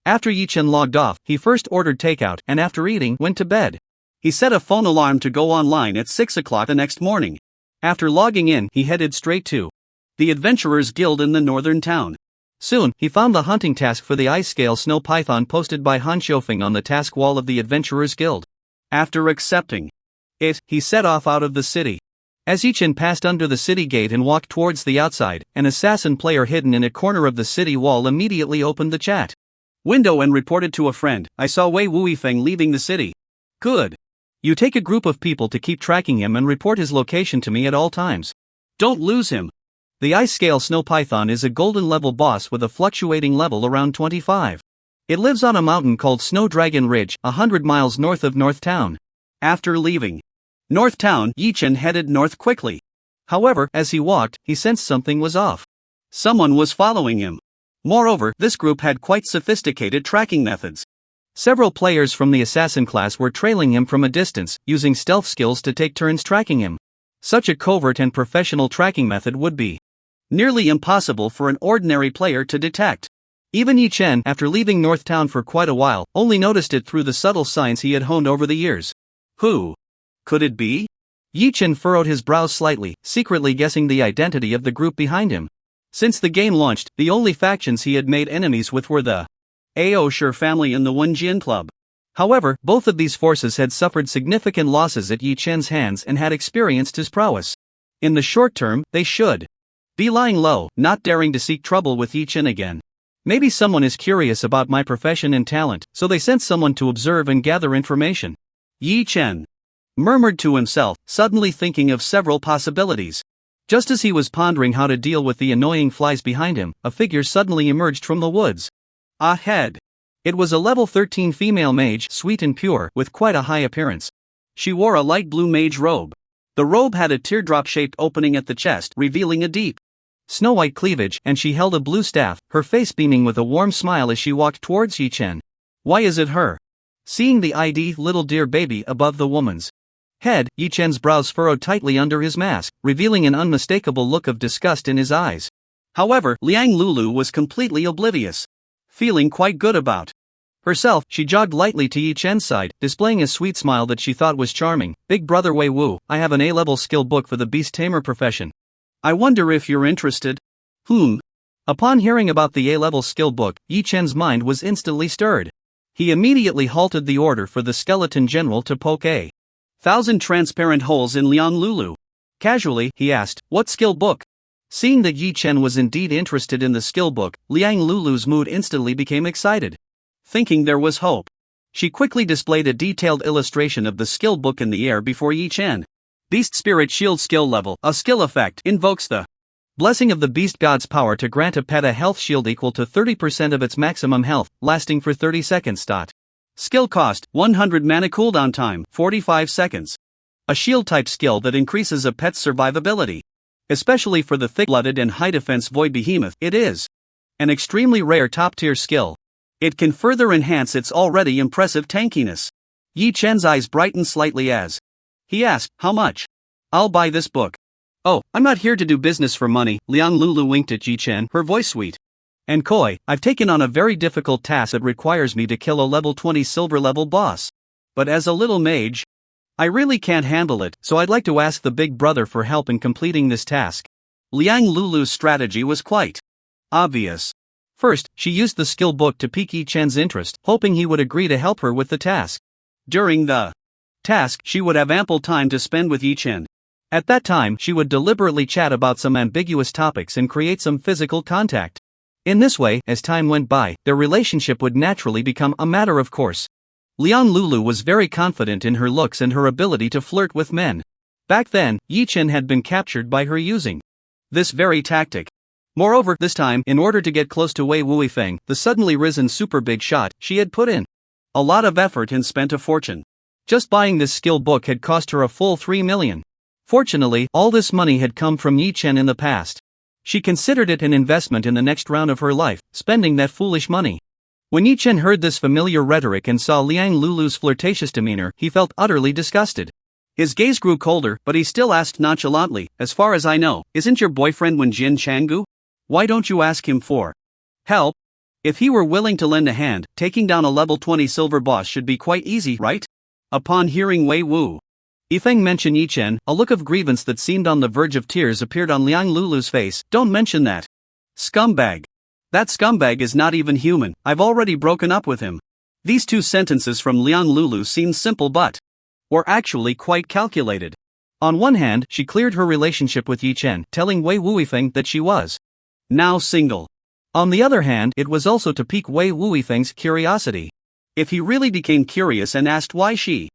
After Yi Chen logged off, he first ordered takeout, and after eating, went to bed. He set a phone alarm to go online at 6 o'clock the next morning. After logging in, he headed straight to the Adventurers Guild in the northern town. Soon, he found the hunting task for the ice-scale snow python posted by Han Xiufeng on the task wall of the Adventurers Guild. After accepting it, he set off out of the city. As Yi Chen passed under the city gate and walked towards the outside, an assassin player hidden in a corner of the city wall immediately opened the chat window and reported to a friend, "I saw Wei Wuifeng leaving the city." "Good. You take a group of people to keep tracking him and report his location to me at all times. Don't lose him." The ice-scale snow python is a golden level boss with a fluctuating level around 25. It lives on a mountain called Snow Dragon Ridge, 100 miles north of North Town. After leaving North Town, Yi Chen headed north quickly. However, as he walked, he sensed something was off. Someone was following him. Moreover, this group had quite sophisticated tracking methods. Several players from the assassin class were trailing him from a distance, using stealth skills to take turns tracking him. Such a covert and professional tracking method would be nearly impossible for an ordinary player to detect. Even Yi Chen, after leaving North Town for quite a while, only noticed it through the subtle signs he had honed over the years. Who could it be? Yi Chen furrowed his brows slightly, secretly guessing the identity of the group behind him. Since the game launched, the only factions he had made enemies with were the Aosher family and the Wenjian Club. However, both of these forces had suffered significant losses at Yi Chen's hands and had experienced his prowess. In the short term, they should be lying low, not daring to seek trouble with Yi Chen again. Maybe someone is curious about my profession and talent, so they sent someone to observe and gather information. Yi Chen murmured to himself, suddenly thinking of several possibilities. Just as he was pondering how to deal with the annoying flies behind him, a figure suddenly emerged from the woods. Ahead. It was a level 13 female mage, sweet and pure, with quite a high appearance. She wore a light blue mage robe. The robe had a teardrop-shaped opening at the chest, revealing a deep snow-white cleavage, and she held a blue staff, her face beaming with a warm smile as she walked towards Yi Chen. Why is it her? Seeing the ID little dear baby above the woman's head, Yi Chen's brows furrowed tightly under his mask, revealing an unmistakable look of disgust in his eyes. However, Liang Lulu was completely oblivious. Feeling quite good about herself, she jogged lightly to Yi Chen's side, displaying a sweet smile that she thought was charming. Big brother Wei Wu, I have an A-level skill book for the beast tamer profession. I wonder if you're interested. Upon hearing about the A-level skill book, Yi Chen's mind was instantly stirred. He immediately halted the order for the skeleton general to poke 1,000 transparent holes in Liang Lulu. Casually, he asked, what skill book? Seeing that Yi Chen was indeed interested in the skill book, Liang Lulu's mood instantly became excited. Thinking there was hope, She quickly displayed a detailed illustration of the skill book in the air before Yi Chen. Beast Spirit Shield skill level. A skill effect invokes the blessing of the beast god's power to grant a pet a health shield equal to 30% of its maximum health, lasting for 30 seconds. Skill cost 100 mana, cooldown time 45 seconds. A shield type skill that increases a pet's survivability. Especially for the thick-blooded and high-defense void behemoth, it is an extremely rare top-tier skill. It can further enhance its already impressive tankiness. Yi Chen's eyes brightened slightly as he asked, "How much?" "I'll buy this book." "Oh, I'm not here to do business for money." Liang Lulu winked at Yi Chen, her voice sweet and coy. "I've taken on a very difficult task that requires me to kill a level 20 silver level boss. But as a little mage, I really can't handle it, so I'd like to ask the big brother for help in completing this task." Liang Lulu's strategy was quite obvious. First, she used the skill book to pique Yi Chen's interest, hoping he would agree to help her with the task. During the task, she would have ample time to spend with Yi Chen. At that time, she would deliberately chat about some ambiguous topics and create some physical contact. In this way, as time went by, their relationship would naturally become a matter of course. Liang Lulu was very confident in her looks and her ability to flirt with men. Back then, Yi Chen had been captured by her using this very tactic. Moreover, this time, in order to get close to Wei Wuifeng, the suddenly risen super big shot, she had put in a lot of effort and spent a fortune. Just buying this skill book had cost her a full 3 million. Fortunately, all this money had come from Yi Chen in the past. She considered it an investment in the next round of her life, spending that foolish money. When Yi Chen heard this familiar rhetoric and saw Liang Lulu's flirtatious demeanor, he felt utterly disgusted. His gaze grew colder, but he still asked nonchalantly, "As far as I know, isn't your boyfriend Wenjin Changgu? Why don't you ask him for help? If he were willing to lend a hand, taking down a level 20 silver boss should be quite easy, right?" Upon hearing Wei Wuifeng mention Yi Chen, a look of grievance that seemed on the verge of tears appeared on Liang Lulu's face. "Don't mention that scumbag. That scumbag is not even human. I've already broken up with him." These two sentences from Liang Lulu seemed simple but were actually quite calculated. On one hand, she cleared her relationship with Yi Chen, telling Wei Wuifeng that she was now single. On the other hand, it was also to pique Wei Wuifeng's curiosity. If he really became curious and asked why she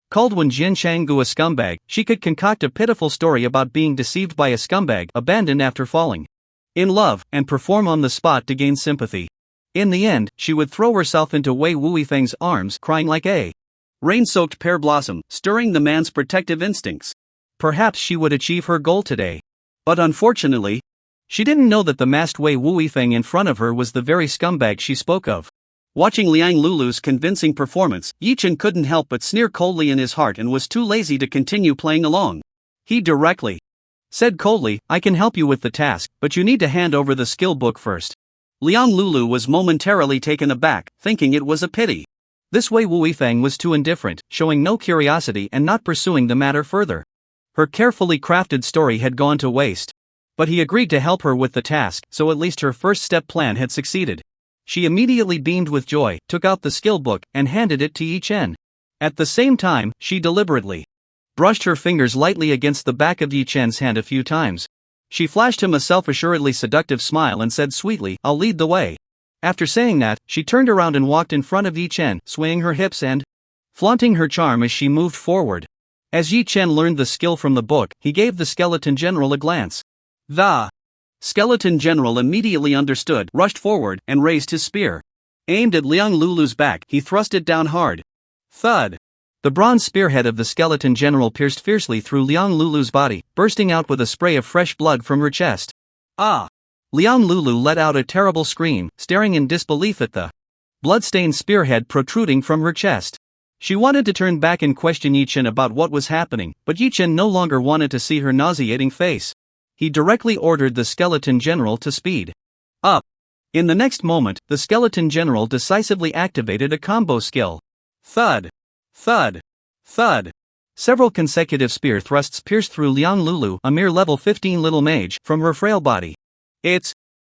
called Wenjin Changgu a scumbag, she could concoct a pitiful story about being deceived by a scumbag, abandoned after falling in love, and perform on the spot to gain sympathy. In the end, she would throw herself into Wei Wuifeng's arms, crying like a rain-soaked pear blossom, stirring the man's protective instincts. Perhaps she would achieve her goal today. But unfortunately, she didn't know that the masked Wei Wuifeng in front of her was the very scumbag she spoke of. Watching Liang Lulu's convincing performance, Yi Chen couldn't help but sneer coldly in his heart and was too lazy to continue playing along. He directly said coldly, "I can help you with the task, but you need to hand over the skill book first." Liang Lulu was momentarily taken aback, thinking it was a pity this Wei Wuifeng was too indifferent, showing no curiosity and not pursuing the matter further. Her carefully crafted story had gone to waste. But he agreed to help her with the task, so at least her first step plan had succeeded. She immediately beamed with joy, took out the skill book, and handed it to Yi Chen. At the same time, she deliberately brushed her fingers lightly against the back of Yi Chen's hand a few times. She flashed him a self-assuredly seductive smile and said sweetly, "I'll lead the way." After saying that, she turned around and walked in front of Yi Chen, swaying her hips and flaunting her charm as she moved forward. As Yi Chen learned the skill from the book, he gave the skeleton general a glance. The skeleton general immediately understood, rushed forward, and raised his spear. Aimed at Liang Lulu's back, he thrust it down hard. Thud! The bronze spearhead of the skeleton general pierced fiercely through Liang Lulu's body, bursting out with a spray of fresh blood from her chest. Ah! Liang Lulu let out a terrible scream, staring in disbelief at the blood-stained spearhead protruding from her chest. She wanted to turn back and question Yi Chen about what was happening, but Yi Chen no longer wanted to see her nauseating face. He directly ordered the skeleton general to speed up. In the next moment, the skeleton general decisively activated a combo skill. Thud! Thud! Thud! Several consecutive spear thrusts pierced through Liang Lulu, a mere level 15 little mage, from her frail body. It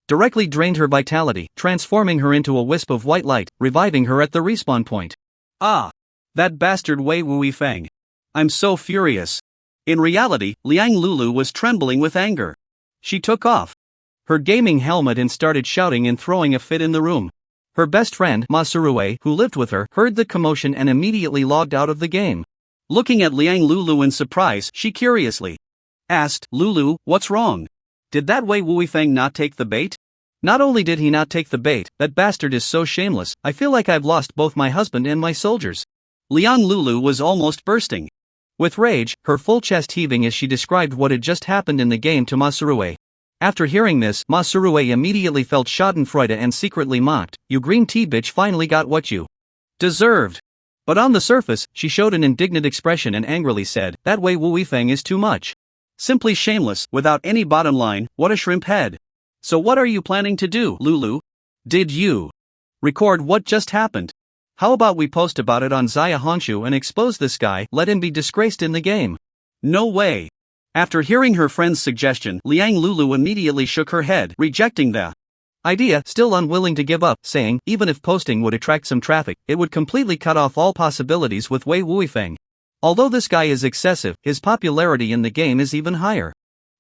directly drained her vitality, transforming her into a wisp of white light, reviving her at the respawn point. Ah! That bastard Wei Wuifeng. I'm so furious. In reality, Liang Lulu was trembling with anger. She took off her gaming helmet and started shouting and throwing a fit in the room. Her best friend, Masurue, who lived with her, heard the commotion and immediately logged out of the game. Looking at Liang Lulu in surprise, she curiously asked, "Lulu, what's wrong? Did that Wei Wuifeng not take the bait?" "Not only did he not take the bait, that bastard is so shameless, I feel like I've lost both my husband and my soldiers." Liang Lulu was almost bursting with rage, her full chest heaving as she described what had just happened in the game to Masurue. After hearing this, Masurue immediately felt schadenfreude and secretly mocked, "You green tea bitch finally got what you deserved." But on the surface, she showed an indignant expression and angrily said, "That Wei Wuifeng is too much. Simply shameless, without any bottom line, what a shrimp head. So what are you planning to do, Lulu? Did you record what just happened? How about we post about it on Zaya Honshu and expose this guy, let him be disgraced in the game?" "No way." After hearing her friend's suggestion, Liang Lulu immediately shook her head, rejecting the idea, still unwilling to give up, saying, even if posting would attract some traffic, it would completely cut off all possibilities with Wei Wuifeng. Although this guy is excessive, his popularity in the game is even higher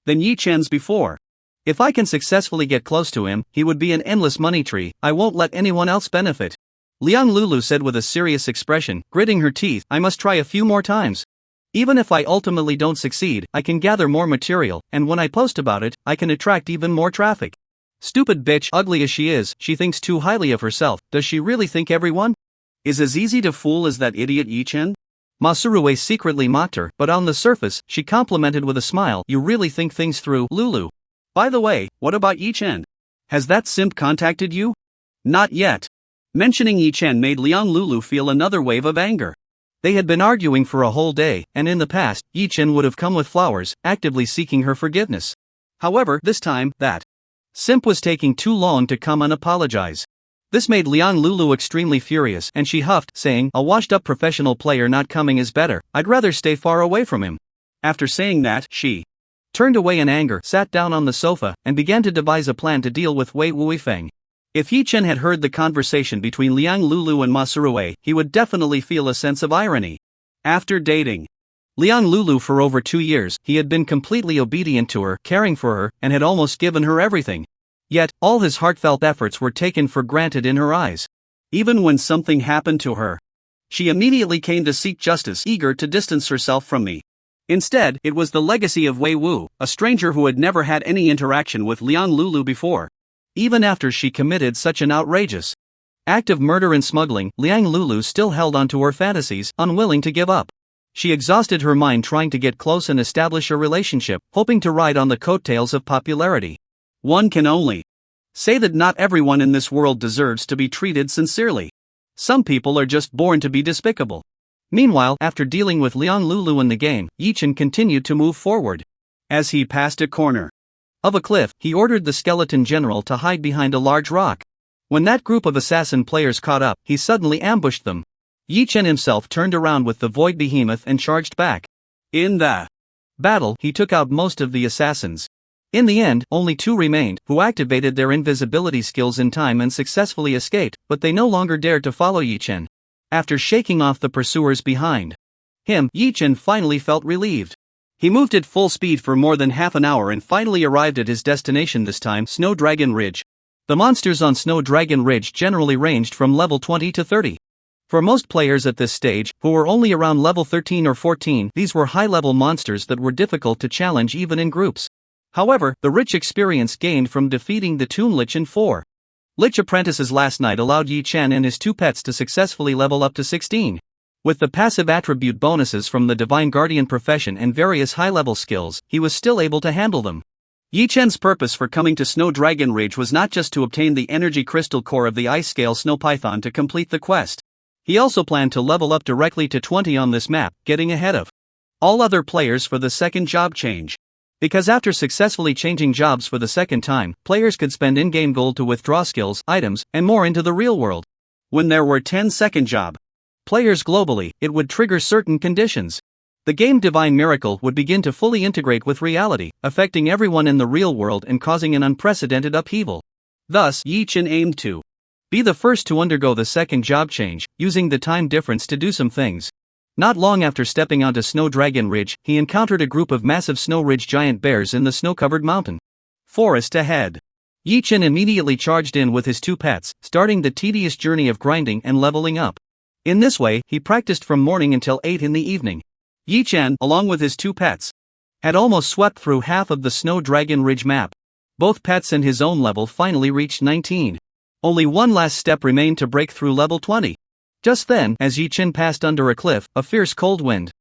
than Yi Chen's before. If I can successfully get close to him, he would be an endless money tree. I won't let anyone else benefit. Liang Lulu said with a serious expression, gritting her teeth, "I must try a few more times. Even if I ultimately don't succeed, I can gather more material, and when I post about it, I can attract even more traffic." Stupid bitch, ugly as she is, she thinks too highly of herself. Does she really think everyone is as easy to fool as that idiot Yi Chen? Masurue secretly mocked her, but on the surface, she complimented with a smile, "You really think things through, Lulu. By the way, what about Yi Chen? Has that simp contacted you?" "Not yet." Mentioning Yi Chen made Liang Lulu feel another wave of anger. They had been arguing for a whole day, and in the past, Yi Chen would have come with flowers, actively seeking her forgiveness. However, this time, that simp was taking too long to come and apologize. This made Liang Lulu extremely furious, and she huffed, saying, "A washed-up professional player not coming is better, I'd rather stay far away from him." After saying that, she turned away in anger, sat down on the sofa, and began to devise a plan to deal with Wei Wuifeng. If Yi Chen had heard the conversation between Liang Lulu and Masurue, he would definitely feel a sense of irony. After dating Liang Lulu for over 2 years, he had been completely obedient to her, caring for her, and had almost given her everything. Yet, all his heartfelt efforts were taken for granted in her eyes. Even when something happened to her, she immediately came to seek justice, eager to distance herself from me. Instead, it was the legacy of Wei Wu, a stranger who had never had any interaction with Liang Lulu before. Even after she committed such an outrageous act of murder and smuggling, Liang Lulu still held on to her fantasies, unwilling to give up. She exhausted her mind trying to get close and establish a relationship, hoping to ride on the coattails of popularity. One can only say that not everyone in this world deserves to be treated sincerely. Some people are just born to be despicable. Meanwhile, after dealing with Liang Lulu in the game, Yi Chen continued to move forward. As he passed a corner of a cliff, he ordered the skeleton general to hide behind a large rock. When that group of assassin players caught up, he suddenly ambushed them. Yi Chen himself turned around with the void behemoth and charged back. In the battle, he took out most of the assassins. In the end, only 2 remained, who activated their invisibility skills in time and successfully escaped, but they no longer dared to follow Yi Chen. After shaking off the pursuers behind him, Yi Chen finally felt relieved. He moved at full speed for more than half an hour and finally arrived at his destination, this time Snow Dragon Ridge. The monsters on Snow Dragon Ridge generally ranged from level 20 to 30. For most players at this stage, who were only around level 13 or 14, these were high-level monsters that were difficult to challenge even in groups. However, the rich experience gained from defeating the Toon Lich and 4 Lich apprentices last night allowed Yi Chen and his 2 pets to successfully level up to 16. With the passive attribute bonuses from the Divine Guardian profession and various high-level skills, he was still able to handle them. Yi Chen's purpose for coming to Snow Dragon Ridge was not just to obtain the energy crystal core of the Ice Scale Snow Python to complete the quest. He also planned to level up directly to 20 on this map, getting ahead of all other players for the second job change. Because after successfully changing jobs for the second time, players could spend in-game gold to withdraw skills, items, and more into the real world. When there were 10 second job players globally, it would trigger certain conditions. The game Divine Miracle would begin to fully integrate with reality, affecting everyone in the real world and causing an unprecedented upheaval. Thus, Yi Chen aimed to be the first to undergo the second job change, using the time difference to do some things. Not long after stepping onto Snow Dragon Ridge, he encountered a group of massive Snow Ridge giant bears in the snow-covered mountain forest ahead. Yi Chen immediately charged in with his 2 pets, starting the tedious journey of grinding and leveling up. In this way, he practiced from morning until 8 in the evening. Yi Chen, along with his 2 pets, had almost swept through half of the Snow Dragon Ridge map. Both pets and his own level finally reached 19. Only one last step remained to break through level 20. Just then, as Yi Chen passed under a cliff, a fierce cold wind,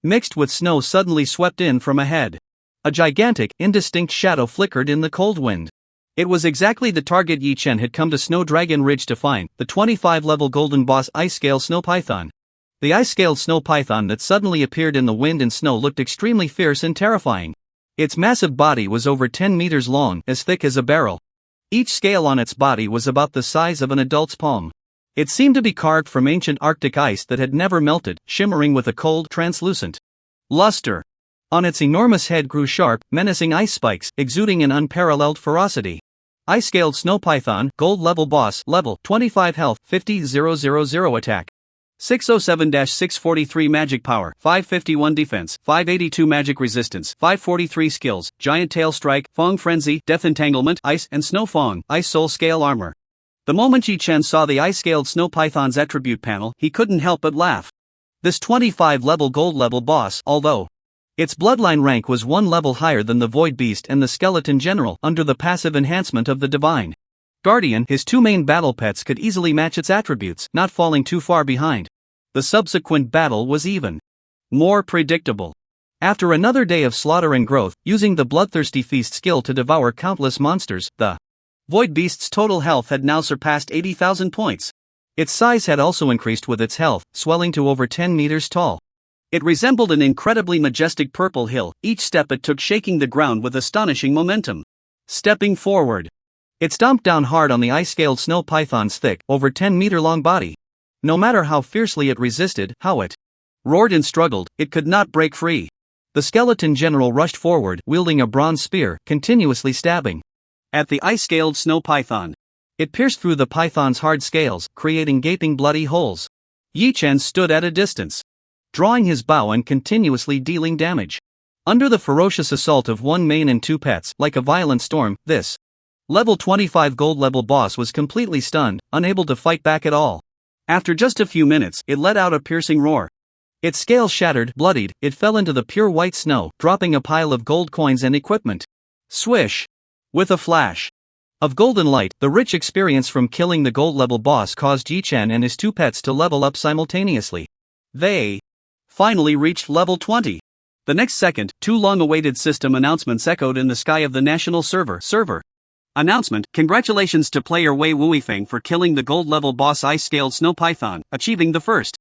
mixed with snow, suddenly swept in from ahead. A gigantic, indistinct shadow flickered in the cold wind. It was exactly the target Yi Chen had come to Snow Dragon Ridge to find, the 25-level golden boss Ice-Scale Snow Python. The ice-scaled snow python that suddenly appeared in the wind and snow looked extremely fierce and terrifying. Its massive body was over 10 meters long, as thick as a barrel. Each scale on its body was about the size of an adult's palm. It seemed to be carved from ancient Arctic ice that had never melted, shimmering with a cold, translucent luster. On its enormous head grew sharp, menacing ice spikes, exuding an unparalleled ferocity. Ice-Scaled Snow Python, Gold Level Boss, Level 25 Health, 50,000 Attack, 607-643 Magic Power, 551 Defense, 582 Magic Resistance, 543 Skills, Giant Tail Strike, Fong Frenzy, Death Entanglement, Ice and Snow Fong, Ice Soul Scale Armor. The moment Yi Chen saw the Ice-Scaled Snow Python's attribute panel, he couldn't help but laugh. This 25-level Gold Level Boss, although its bloodline rank was 1 level higher than the Void Beast and the Skeleton General under the passive enhancement of the Divine Guardian, his 2 main battle pets could easily match its attributes, not falling too far behind. The subsequent battle was even more predictable. After another day of slaughter and growth, using the Bloodthirsty Feast skill to devour countless monsters, the Void Beast's total health had now surpassed 80,000 points. Its size had also increased with its health, swelling to over 10 meters tall. It resembled an incredibly majestic purple hill, each step it took shaking the ground with astonishing momentum. Stepping forward, it stomped down hard on the ice-scaled snow python's thick, over 10-meter-long body. No matter how fiercely it resisted, how it roared and struggled, it could not break free. The skeleton general rushed forward, wielding a bronze spear, continuously stabbing at the ice-scaled snow python. It pierced through the python's hard scales, creating gaping bloody holes. Yi Chen stood at a distance, drawing his bow and continuously dealing damage. Under the ferocious assault of 1 main and 2 pets, like a violent storm, this level 25 gold level boss was completely stunned, unable to fight back at all. After just a few minutes, it let out a piercing roar. Its scales shattered, bloodied, it fell into the pure white snow, dropping a pile of gold coins and equipment. Swish! With a flash of golden light, the rich experience from killing the gold level boss caused Yi Chen and his 2 pets to level up simultaneously. They finally reached level 20. The next second, 2 long-awaited system announcements echoed in the sky of the national server. Announcement: congratulations to player Wei Wuifeng for killing the gold-level boss Ice-Scaled Snow Python, achieving the first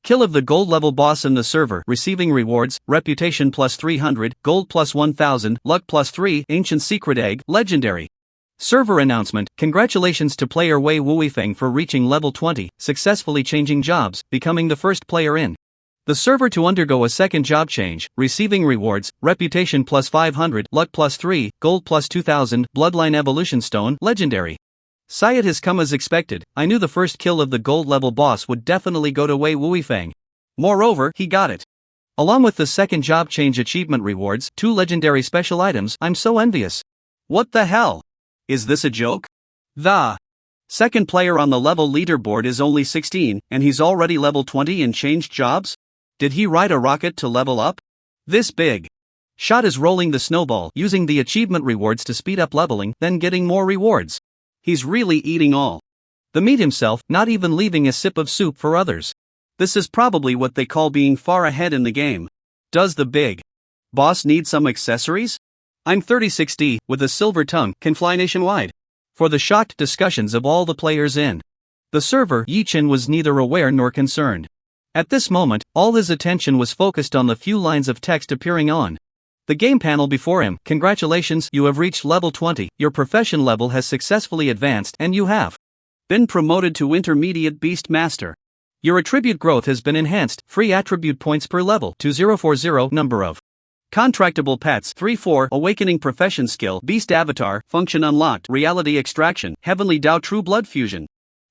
kill of the gold-level boss in the server, receiving rewards, reputation plus 300, gold plus 1000, luck plus 3, ancient secret egg, legendary. Server announcement: congratulations to player Wei Wuifeng for reaching level 20, successfully changing jobs, becoming the first player in the server to undergo a second job change, receiving rewards, reputation plus 500, luck plus 3, gold plus 2000, bloodline evolution stone, legendary. It has come as expected. I knew the first kill of the gold level boss would definitely go to Wei Wuifeng. Moreover, he got it. Along with the second job change achievement rewards, 2 legendary special items. I'm so envious. What the hell? Is this a joke? The second player on the level leaderboard is only 16, and he's already level 20 and changed jobs? Did he ride a rocket to level up? This big shot is rolling the snowball, using the achievement rewards to speed up leveling, then getting more rewards. He's really eating all the meat himself, not even leaving a sip of soup for others. This is probably what they call being far ahead in the game. Does the big boss need some accessories? I'm 36D, with a silver tongue, can fly nationwide. For the shocked discussions of all the players in the server, Yi Chen was neither aware nor concerned. At this moment, all his attention was focused on the few lines of text appearing on the game panel before him. Congratulations, you have reached level 20, your profession level has successfully advanced and you have been promoted to Intermediate Beast Master. Your attribute growth has been enhanced, free attribute points per level, 2040, number of contractable pets, 34, awakening profession skill, beast avatar, function unlocked, reality extraction, heavenly Dao true blood fusion.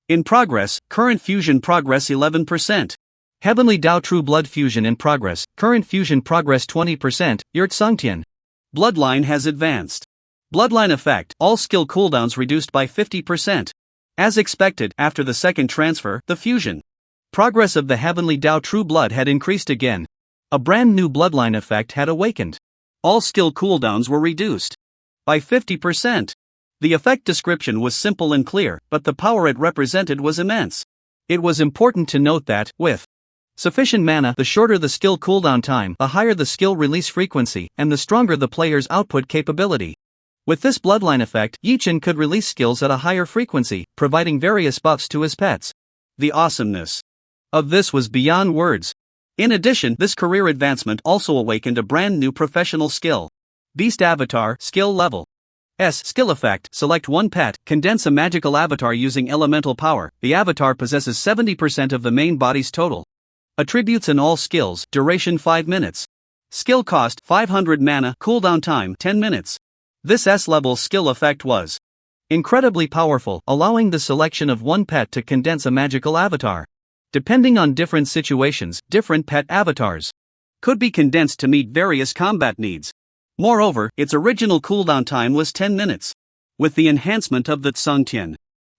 In progress, current fusion progress 11%. Heavenly Dao True Blood Fusion in progress, current fusion progress 20%, Yurt Sungtian. Bloodline has advanced. Bloodline effect, all skill cooldowns reduced by 50%. As expected, after the second transfer, the fusion progress of the Heavenly Tao True Blood had increased again. A brand new bloodline effect had awakened. All skill cooldowns were reduced by 50%. The effect description was simple and clear, but the power it represented was immense. It was important to note that, with sufficient mana, the shorter the skill cooldown time, the higher the skill release frequency, and the stronger the player's output capability. With this bloodline effect, Yi-Chin could release skills at a higher frequency, providing various buffs to his pets. The awesomeness of this was beyond words. In addition, this career advancement also awakened a brand new professional skill. Beast Avatar, Skill Level. Skill effect, select one pet, condense a magical avatar using elemental power. The avatar possesses 70% of the main body's total attributes and all skills, duration 5 minutes. Skill cost, 500 mana, cooldown time, 10 minutes. This S-level skill effect was incredibly powerful, allowing the selection of one pet to condense a magical avatar. Depending on different situations, different pet avatars could be condensed to meet various combat needs. Moreover, its original cooldown time was 10 minutes. With the enhancement of the Tsungtian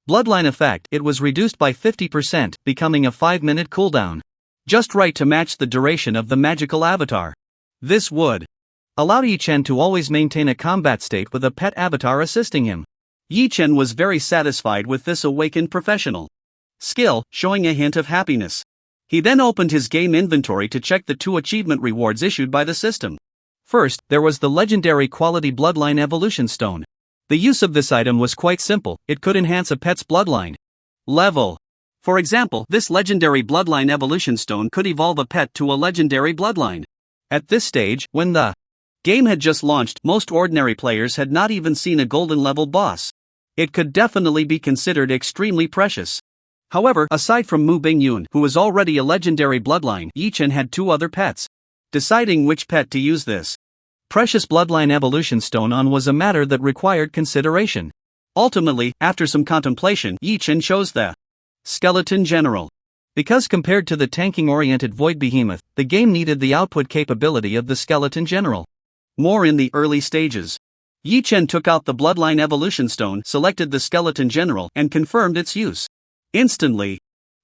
bloodline effect, it was reduced by 50%, becoming a 5-minute cooldown. Just right to match the duration of the magical avatar. This would allow Yi-Chen to always maintain a combat state with a pet avatar assisting him. Yi-Chen was very satisfied with this awakened professional skill, showing a hint of happiness. He then opened his game inventory to check the 2 achievement rewards issued by the system. First, there was the legendary quality Bloodline Evolution Stone. The use of this item was quite simple, it could enhance a pet's bloodline level. For example, this legendary Bloodline Evolution Stone could evolve a pet to a legendary bloodline. At this stage, when the game had just launched, most ordinary players had not even seen a golden level boss. It could definitely be considered extremely precious. However, aside from Mu Bingyun, who was already a legendary bloodline, Yi-Chen had 2 other pets. Deciding which pet to use this precious Bloodline Evolution Stone on was a matter that required consideration. Ultimately, after some contemplation, Yi-Chen chose the Skeleton General. Because compared to the tanking-oriented Void Behemoth, the game needed the output capability of the Skeleton General more in the early stages. Yi-Chen took out the Bloodline Evolution Stone, selected the Skeleton General, and confirmed its use. Instantly,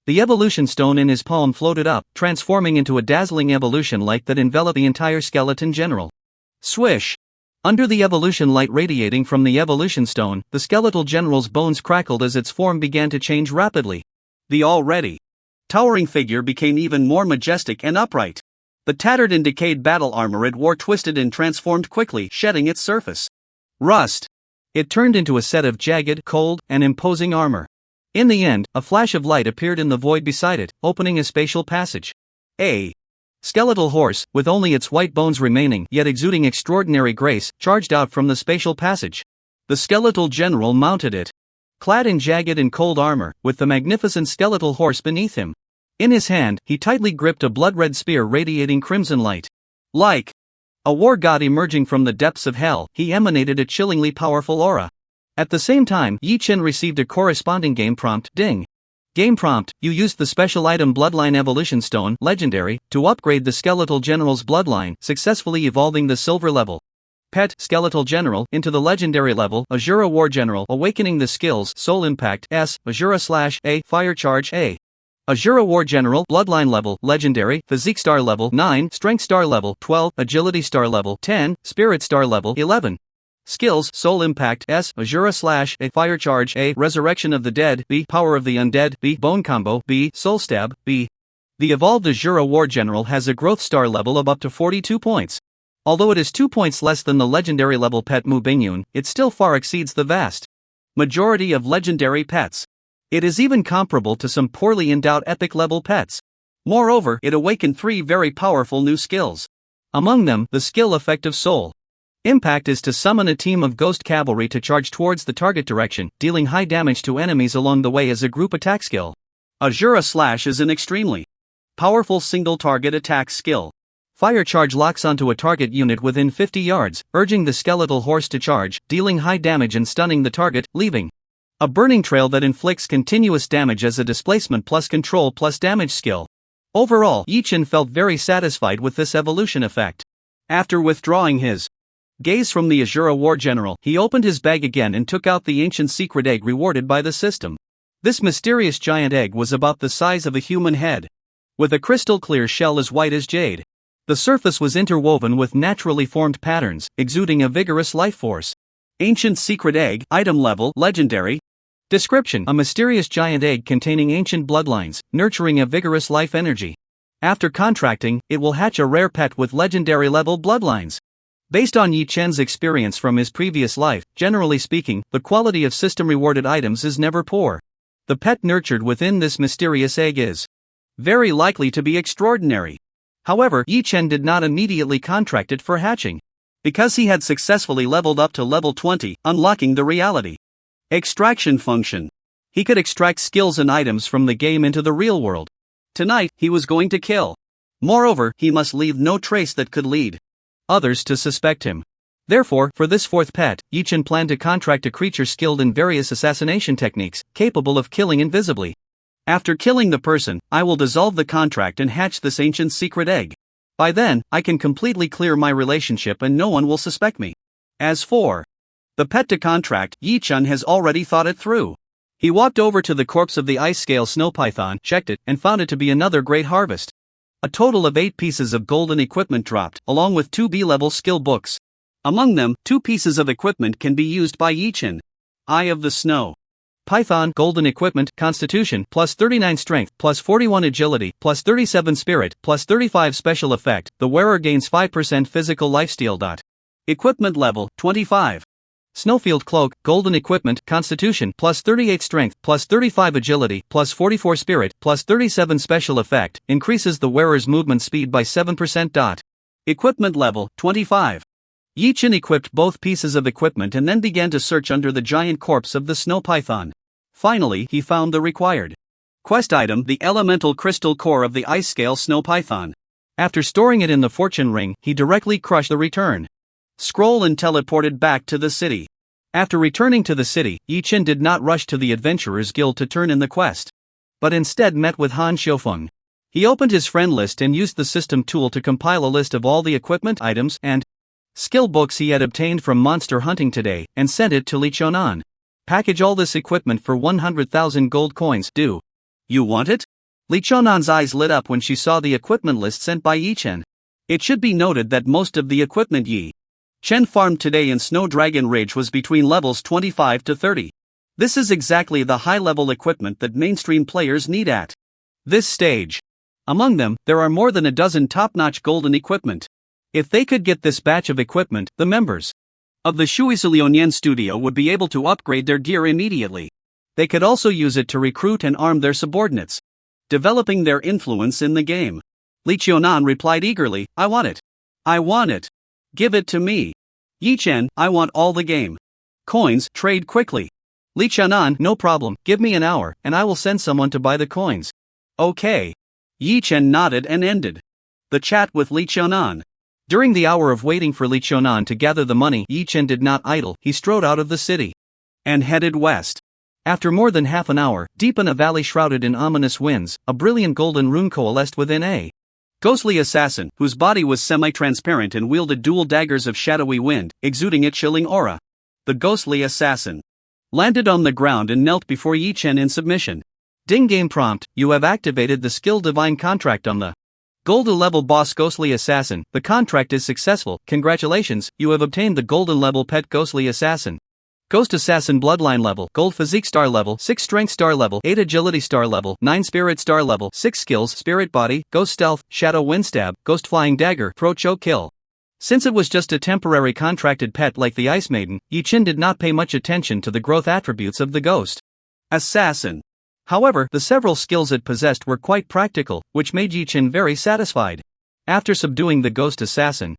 the evolution stone in his palm floated up, transforming into a dazzling evolution light that enveloped the entire Skeleton General. Swish! Under the evolution light radiating from the evolution stone, the Skeletal General's bones crackled as its form began to change rapidly. The already towering figure became even more majestic and upright. The tattered and decayed battle armor it wore twisted and transformed quickly, shedding its surface rust. It turned into a set of jagged, cold, and imposing armor. In the end, a flash of light appeared in the void beside it, opening a spatial passage. A skeletal horse, with only its white bones remaining yet exuding extraordinary grace, charged out from the spatial passage. The Skeletal General mounted it, clad in jagged and cold armor, with the magnificent skeletal horse beneath him. In his hand, he tightly gripped a blood-red spear radiating crimson light. Like a war god emerging from the depths of hell, he emanated a chillingly powerful aura. At the same time, Yi-Chen received a corresponding game prompt. Ding! Game prompt, you used the special item Bloodline Evolution Stone, Legendary, to upgrade the Skeletal General's bloodline, successfully evolving the silver level pet, Skeletal General, into the legendary level, Azura War General, awakening the skills, Soul Impact, S, Azura/A, Fire Charge, A. Azura War General, Bloodline Level, Legendary, Physique Star Level, 9, Strength Star Level, 12, Agility Star Level, 10, Spirit Star Level, 11. Skills, Soul Impact, S, Azura/A, Fire Charge, A, Resurrection of the Dead, B, Power of the Undead, B, Bone Combo, B, Soul Stab, B. The evolved Azura War General has a growth star level of up to 42 points. Although it is 2 points less than the legendary level pet Mu Bingyun, it still far exceeds the vast majority of legendary pets. It is even comparable to some poorly endowed epic level pets. Moreover, it awakened 3 very powerful new skills. Among them, the skill effect of Soul Impact is to summon a team of ghost cavalry to charge towards the target direction, dealing high damage to enemies along the way as a group attack skill. Azura Slash is an extremely powerful single target attack skill. Fire Charge locks onto a target unit within 50 yards, urging the skeletal horse to charge, dealing high damage and stunning the target, leaving a burning trail that inflicts continuous damage as a displacement plus control plus damage skill. Overall, Yi-Chen felt very satisfied with this evolution effect. After withdrawing his Gaze from the Azura war general. He opened his bag again and took out the ancient secret egg rewarded by the system. This mysterious giant egg was about the size of a human head, with a crystal clear shell as white as jade. The surface was interwoven with naturally formed patterns, exuding a vigorous life force. Ancient secret egg, item level, legendary. Description: a mysterious giant egg containing ancient bloodlines, nurturing a vigorous life energy. After contracting, it will hatch a rare pet with legendary level bloodlines. Based on Yi Chen's experience from his previous life, generally speaking, the quality of system rewarded items is never poor. The pet nurtured within this mysterious egg is very likely to be extraordinary. However, Yi Chen did not immediately contract it for hatching, because he had successfully leveled up to level 20, unlocking the reality extraction function. He could extract skills and items from the game into the real world. Tonight, he was going to kill. Moreover, he must leave no trace that could lead others to suspect him. Therefore, for this fourth pet, Yi Chen planned to contract a creature skilled in various assassination techniques, capable of killing invisibly. After killing the person, I will dissolve the contract and hatch this ancient secret egg. By then, I can completely clear my relationship and no one will suspect me. As for the pet to contract, Yi Chen has already thought it through. He walked over to the corpse of the ice scale snow python, checked it, and found it to be another great harvest. A total of 8 pieces of golden equipment dropped, along with 2 B-level skill books. Among them, 2 pieces of equipment can be used by Yi Chen. Eye of the Snow Python golden equipment, Constitution, plus 39 Strength, plus 41 Agility, plus 37 Spirit, plus 35 Special Effect. The wearer gains 5% physical lifesteal. Equipment level, 25. Snowfield Cloak, golden equipment, Constitution, plus 38 Strength, plus 35 Agility, plus 44 Spirit, plus 37 Special Effect, increases the wearer's movement speed by 7%. Equipment level, 25. Yi Chen equipped both pieces of equipment and then began to search under the giant corpse of the snow python. Finally, he found the required quest item, the elemental crystal core of the ice scale snow python. After storing it in the fortune ring, he directly crushed the return scroll and teleported back to the city. After returning to the city, Yi Chen did not rush to the Adventurers Guild to turn in the quest, but instead met with Han Xiufeng. He opened his friend list and used the system tool to compile a list of all the equipment items and skill books he had obtained from monster hunting today, and sent it to Li Qiunan. Package all this equipment for 100,000 gold coins. Do you want it? Li Qiunan's eyes lit up when she saw the equipment list sent by Yi Chen. It should be noted that most of the equipment Yi Chen farmed today in Snow Dragon Ridge was between levels 25 to 30. This is exactly the high-level equipment that mainstream players need at this stage. Among them, there are more than a dozen top-notch golden equipment. If they could get this batch of equipment, the members of the Shuizilionian studio would be able to upgrade their gear immediately. They could also use it to recruit and arm their subordinates, developing their influence in the game. Li Qiunan replied eagerly, I want it. I want it. Give it to me. Yi Chen, I want all the game coins, trade quickly. Li Qiunan, no problem, give me an hour, and I will send someone to buy the coins. Okay. Yi Chen nodded and ended the chat with Li Qiunan. During the hour of waiting for Li Qiunan to gather the money, Yi Chen did not idle. He strode out of the city and headed west. After more than half an hour, deep in a valley shrouded in ominous winds, a brilliant golden rune coalesced within a ghostly assassin, whose body was semi-transparent and wielded dual daggers of shadowy wind, exuding a chilling aura. The ghostly assassin landed on the ground and knelt before Yi Chen in submission. Ding game prompt, you have activated the skill divine contract on the golden level boss ghostly assassin. The contract is successful, congratulations, you have obtained the golden level pet ghostly assassin. Ghost Assassin Bloodline level, Gold Physique star level, 6 Strength star level, 8 Agility star level, 9 Spirit star level, 6 Skills, Spirit Body, Ghost Stealth, Shadow Wind Stab, Ghost Flying Dagger, Throat Choke Kill. Since it was just a temporary contracted pet like the Ice Maiden, Yi Chen did not pay much attention to the growth attributes of the Ghost Assassin. However, the several skills it possessed were quite practical, which made Yi Chen very satisfied. After subduing the Ghost Assassin,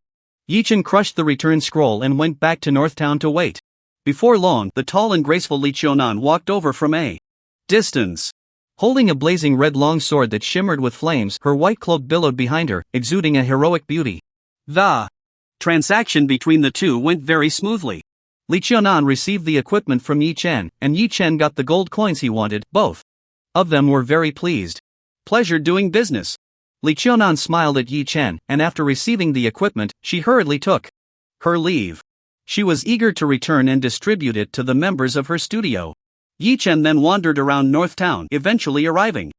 Yi Chen crushed the return scroll and went back to North Town to wait. Before long, the tall and graceful Li Qiunan walked over from a distance. Holding a blazing red long sword that shimmered with flames, her white cloak billowed behind her, exuding a heroic beauty. The transaction between the two went very smoothly. Li Qiunan received the equipment from Yi Chen, and Yi Chen got the gold coins he wanted. Both of them were very pleased. Pleasure doing business. Li Qiunan smiled at Yi Chen, and after receiving the equipment, she hurriedly took her leave. She was eager to return and distribute it to the members of her studio. Yi Chen then wandered around North Town, eventually arriving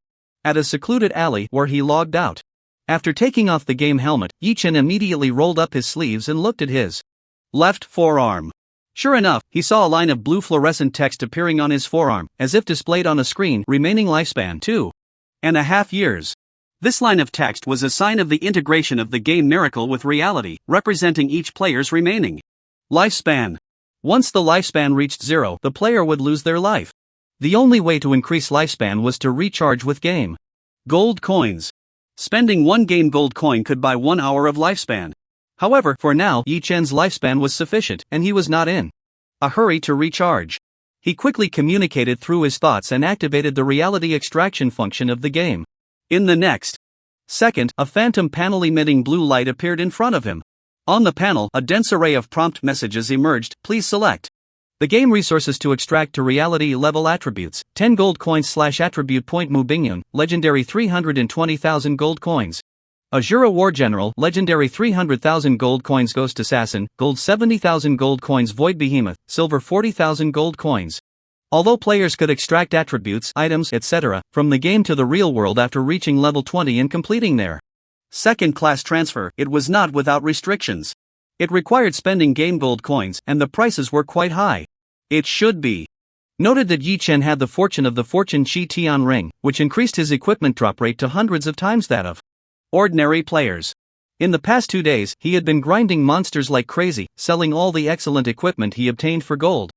at a secluded alley where he logged out. After taking off the game helmet, Yi Chen immediately rolled up his sleeves and looked at his left forearm. Sure enough, he saw a line of blue fluorescent text appearing on his forearm, as if displayed on a screen. Remaining lifespan 2.5 years. This line of text was a sign of the integration of the game Miracle with reality, representing each player's remaining lifespan. Once the lifespan reached 0, the player would lose their life. The only way to increase lifespan was to recharge with game gold coins. Spending 1 game gold coin could buy 1 hour of lifespan. However, for now, Yi Chen's lifespan was sufficient, and he was not in a hurry to recharge. He quickly communicated through his thoughts and activated the reality extraction function of the game. In the next second, a phantom panel emitting blue light appeared in front of him. On the panel, a dense array of prompt messages emerged. Please select the game resources to extract to reality level attributes. 10 gold coins / attribute point Mu Bingyun, legendary 320,000 gold coins. Azura War General, legendary 300,000 gold coins. Ghost Assassin, gold 70,000 gold coins. Void Behemoth, silver 40,000 gold coins. Although players could extract attributes, items, etc., from the game to the real world after reaching level 20 and completing their second class transfer, it was not without restrictions. It required spending game gold coins, and the prices were quite high. It should be noted that Yi Chen had the fortune of the Fortune Chi Tian ring, which increased his equipment drop rate to hundreds of times that of ordinary players. In the past 2 days, he had been grinding monsters like crazy, selling all the excellent equipment he obtained for gold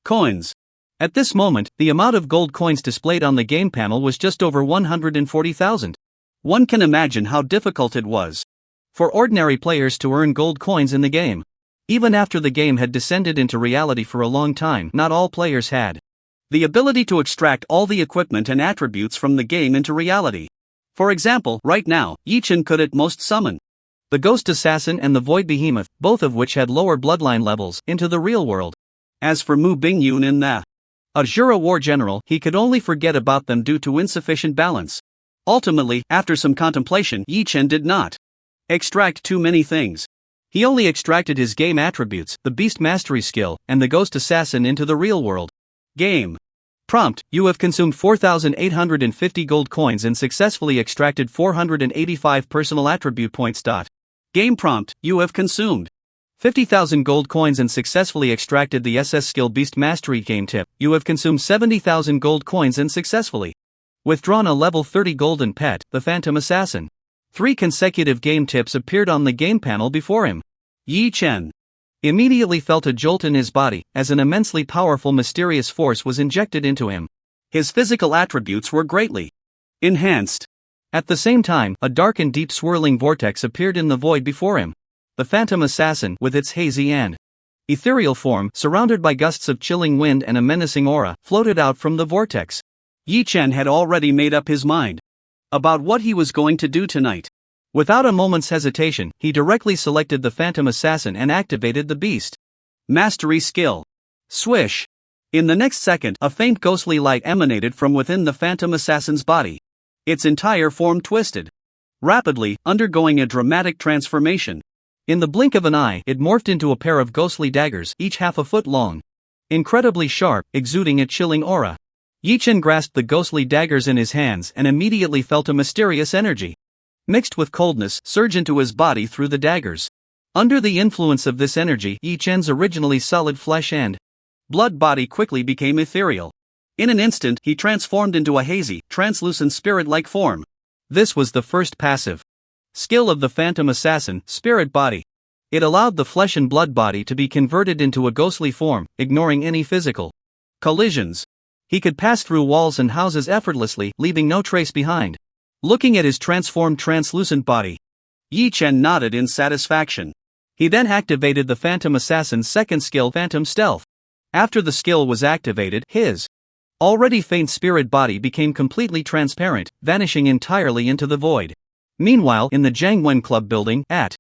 coins. At this moment, the amount of gold coins displayed on the game panel was just over 140,000. One can imagine how difficult it was for ordinary players to earn gold coins in the game. Even after the game had descended into reality for a long time, not all players had the ability to extract all the equipment and attributes from the game into reality. For example, right now, Yi Chen could at most summon the Ghost Assassin and the Void Behemoth, both of which had lower bloodline levels, into the real world. As for Mu Bingyun and the Azura War General, he could only forget about them due to insufficient balance. Ultimately, after some contemplation, Yi Chen did not extract too many things. He only extracted his game attributes, the Beast Mastery skill, and the Ghost Assassin into the real world. Game prompt: you have consumed 4,850 gold coins and successfully extracted 485 personal attribute points. Game prompt: you have consumed 50,000 gold coins and successfully extracted the SS skill Beast Mastery. Game tip: you have consumed 70,000 gold coins and successfully withdrawn a level 30 golden pet, the Phantom Assassin. 3 consecutive game tips appeared on the game panel before him. Yi Chen immediately felt a jolt in his body, as an immensely powerful mysterious force was injected into him. His physical attributes were greatly enhanced. At the same time, a dark and deep swirling vortex appeared in the void before him. The Phantom Assassin, with its hazy and ethereal form, surrounded by gusts of chilling wind and a menacing aura, floated out from the vortex. Yi Chen had already made up his mind about what he was going to do tonight. Without a moment's hesitation, he directly selected the Phantom Assassin and activated the Beast Mastery skill. Swish! In the next second, a faint ghostly light emanated from within the Phantom Assassin's body. Its entire form twisted rapidly, undergoing a dramatic transformation. In the blink of an eye, it morphed into a pair of ghostly daggers, each half a foot long. Incredibly sharp, exuding a chilling aura. Yi Chen grasped the ghostly daggers in his hands and immediately felt a mysterious energy, mixed with coldness, surge into his body through the daggers. Under the influence of this energy, Yi Chen's originally solid flesh and blood body quickly became ethereal. In an instant, he transformed into a hazy, translucent spirit-like form. This was the first passive skill of the Phantom Assassin, Spirit Body. It allowed the flesh and blood body to be converted into a ghostly form, ignoring any physical collisions. He could pass through walls and houses effortlessly, leaving no trace behind. Looking at his transformed translucent body, Yi Chen nodded in satisfaction. He then activated the Phantom Assassin's second skill, Phantom Stealth. After the skill was activated, his already faint spirit body became completely transparent, vanishing entirely into the void. Meanwhile, in the Jiangwen Club building, at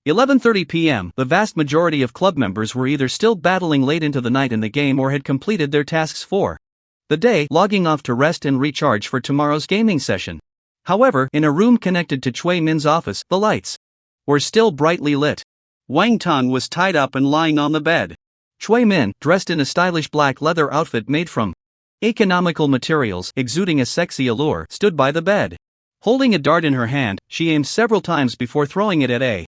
11:30 p.m., the vast majority of club members were either still battling late into the night in the game or had completed their tasks for the day, logging off to rest and recharge for tomorrow's gaming session. However, in a room connected to Chui Min's office, the lights were still brightly lit. Wang Tong was tied up and lying on the bed. Chui Min, dressed in a stylish black leather outfit made from economical materials exuding a sexy allure, stood by the bed. Holding a dart in her hand, she aimed several times before throwing it at a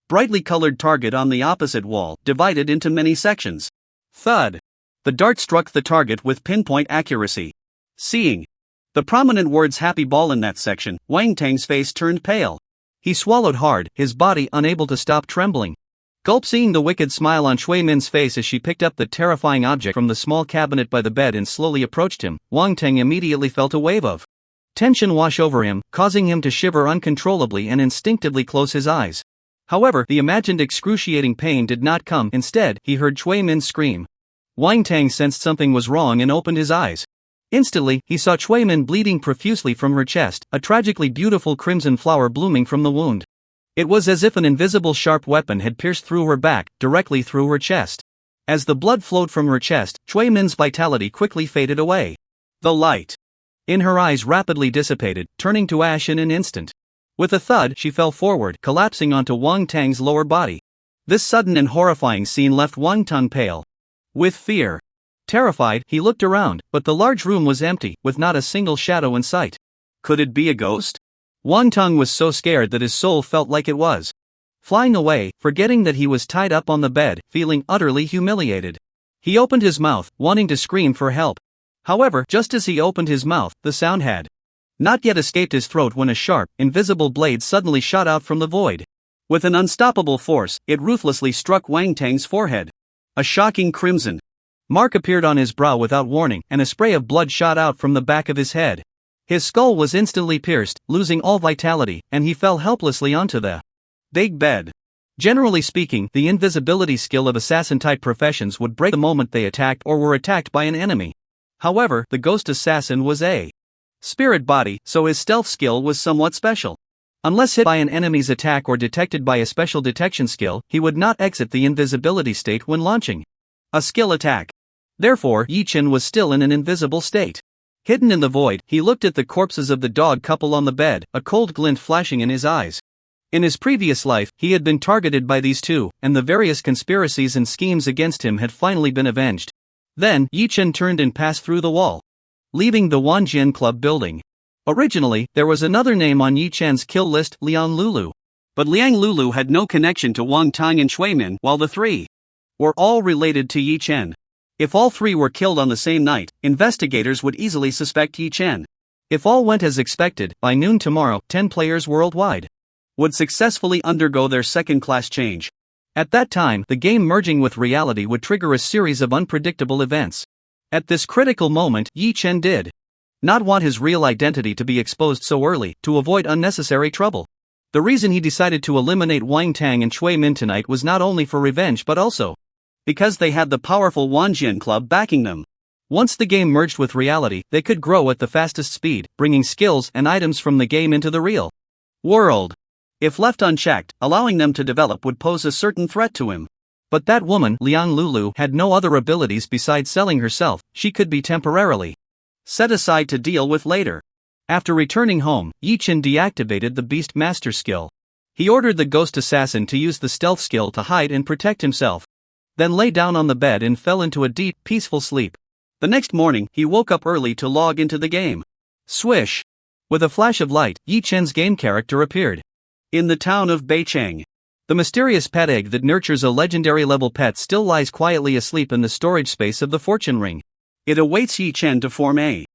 brightly colored target on the opposite wall, divided into many sections. Thud! The dart struck the target with pinpoint accuracy. Seeing the prominent words "happy ball" in that section, Wang Tang's face turned pale. He swallowed hard, his body unable to stop trembling. Gulp! Seeing the wicked smile on Chui Min's face as she picked up the terrifying object from the small cabinet by the bed and slowly approached him, Wang Tang immediately felt a wave of tension wash over him, causing him to shiver uncontrollably and instinctively close his eyes. However, the imagined excruciating pain did not come. Instead, he heard Chui Min scream. Wang Tang sensed something was wrong and opened his eyes. Instantly, he saw Chui Min bleeding profusely from her chest, a tragically beautiful crimson flower blooming from the wound. It was as if an invisible sharp weapon had pierced through her back, directly through her chest. As the blood flowed from her chest, Chui Min's vitality quickly faded away. The light in her eyes rapidly dissipated, turning to ash in an instant. With a thud, she fell forward, collapsing onto Wang Tang's lower body. This sudden and horrifying scene left Wang Tang pale with fear. Terrified, he looked around, but the large room was empty, with not a single shadow in sight. Could it be a ghost? Wang Tang was so scared that his soul felt like it was flying away, forgetting that he was tied up on the bed, feeling utterly humiliated. He opened his mouth, wanting to scream for help. However, just as he opened his mouth, the sound had not yet escaped his throat when a sharp, invisible blade suddenly shot out from the void. With an unstoppable force, it ruthlessly struck Wang Tang's forehead. A shocking crimson mark appeared on his brow without warning, and a spray of blood shot out from the back of his head. His skull was instantly pierced, losing all vitality, and he fell helplessly onto the big bed. Generally speaking, the invisibility skill of assassin-type professions would break the moment they attacked or were attacked by an enemy. However, the ghost assassin was a spirit body, so his stealth skill was somewhat special. Unless hit by an enemy's attack or detected by a special detection skill, he would not exit the invisibility state when launching a skill attack. Therefore, Yi Chen was still in an invisible state. Hidden in the void, he looked at the corpses of the dog couple on the bed, a cold glint flashing in his eyes. In his previous life, he had been targeted by these two, and the various conspiracies and schemes against him had finally been avenged. Then, Yi Chen turned and passed through the wall, leaving the Wanjian Club building. Originally, there was another name on Yi Chen's kill list, Liang Lulu. But Liang Lulu had no connection to Wang Tang and Chui Min, while the three were all related to Yi Chen. If all three were killed on the same night, investigators would easily suspect Yi Chen. If all went as expected, by noon tomorrow, 10 players worldwide would successfully undergo their second-class change. At that time, the game merging with reality would trigger a series of unpredictable events. At this critical moment, Yi Chen did not want his real identity to be exposed so early, to avoid unnecessary trouble. The reason he decided to eliminate Wang Tang and Chui Min tonight was not only for revenge but also because they had the powerful Wanjian Club backing them. Once the game merged with reality, they could grow at the fastest speed, bringing skills and items from the game into the real world. If left unchecked, allowing them to develop would pose a certain threat to him. But that woman, Liang Lulu, had no other abilities besides selling herself. She could be temporarily set aside to deal with later. After returning home, Yi Chen deactivated the Beast Master skill. He ordered the Ghost Assassin to use the stealth skill to hide and protect himself, then lay down on the bed and fell into a deep, peaceful sleep. The next morning, he woke up early to log into the game. Swish! With a flash of light, Yi Chen's game character appeared. In the town of Beicheng, the mysterious pet egg that nurtures a legendary level pet still lies quietly asleep in the storage space of the fortune ring. It awaits Yi Chen to form a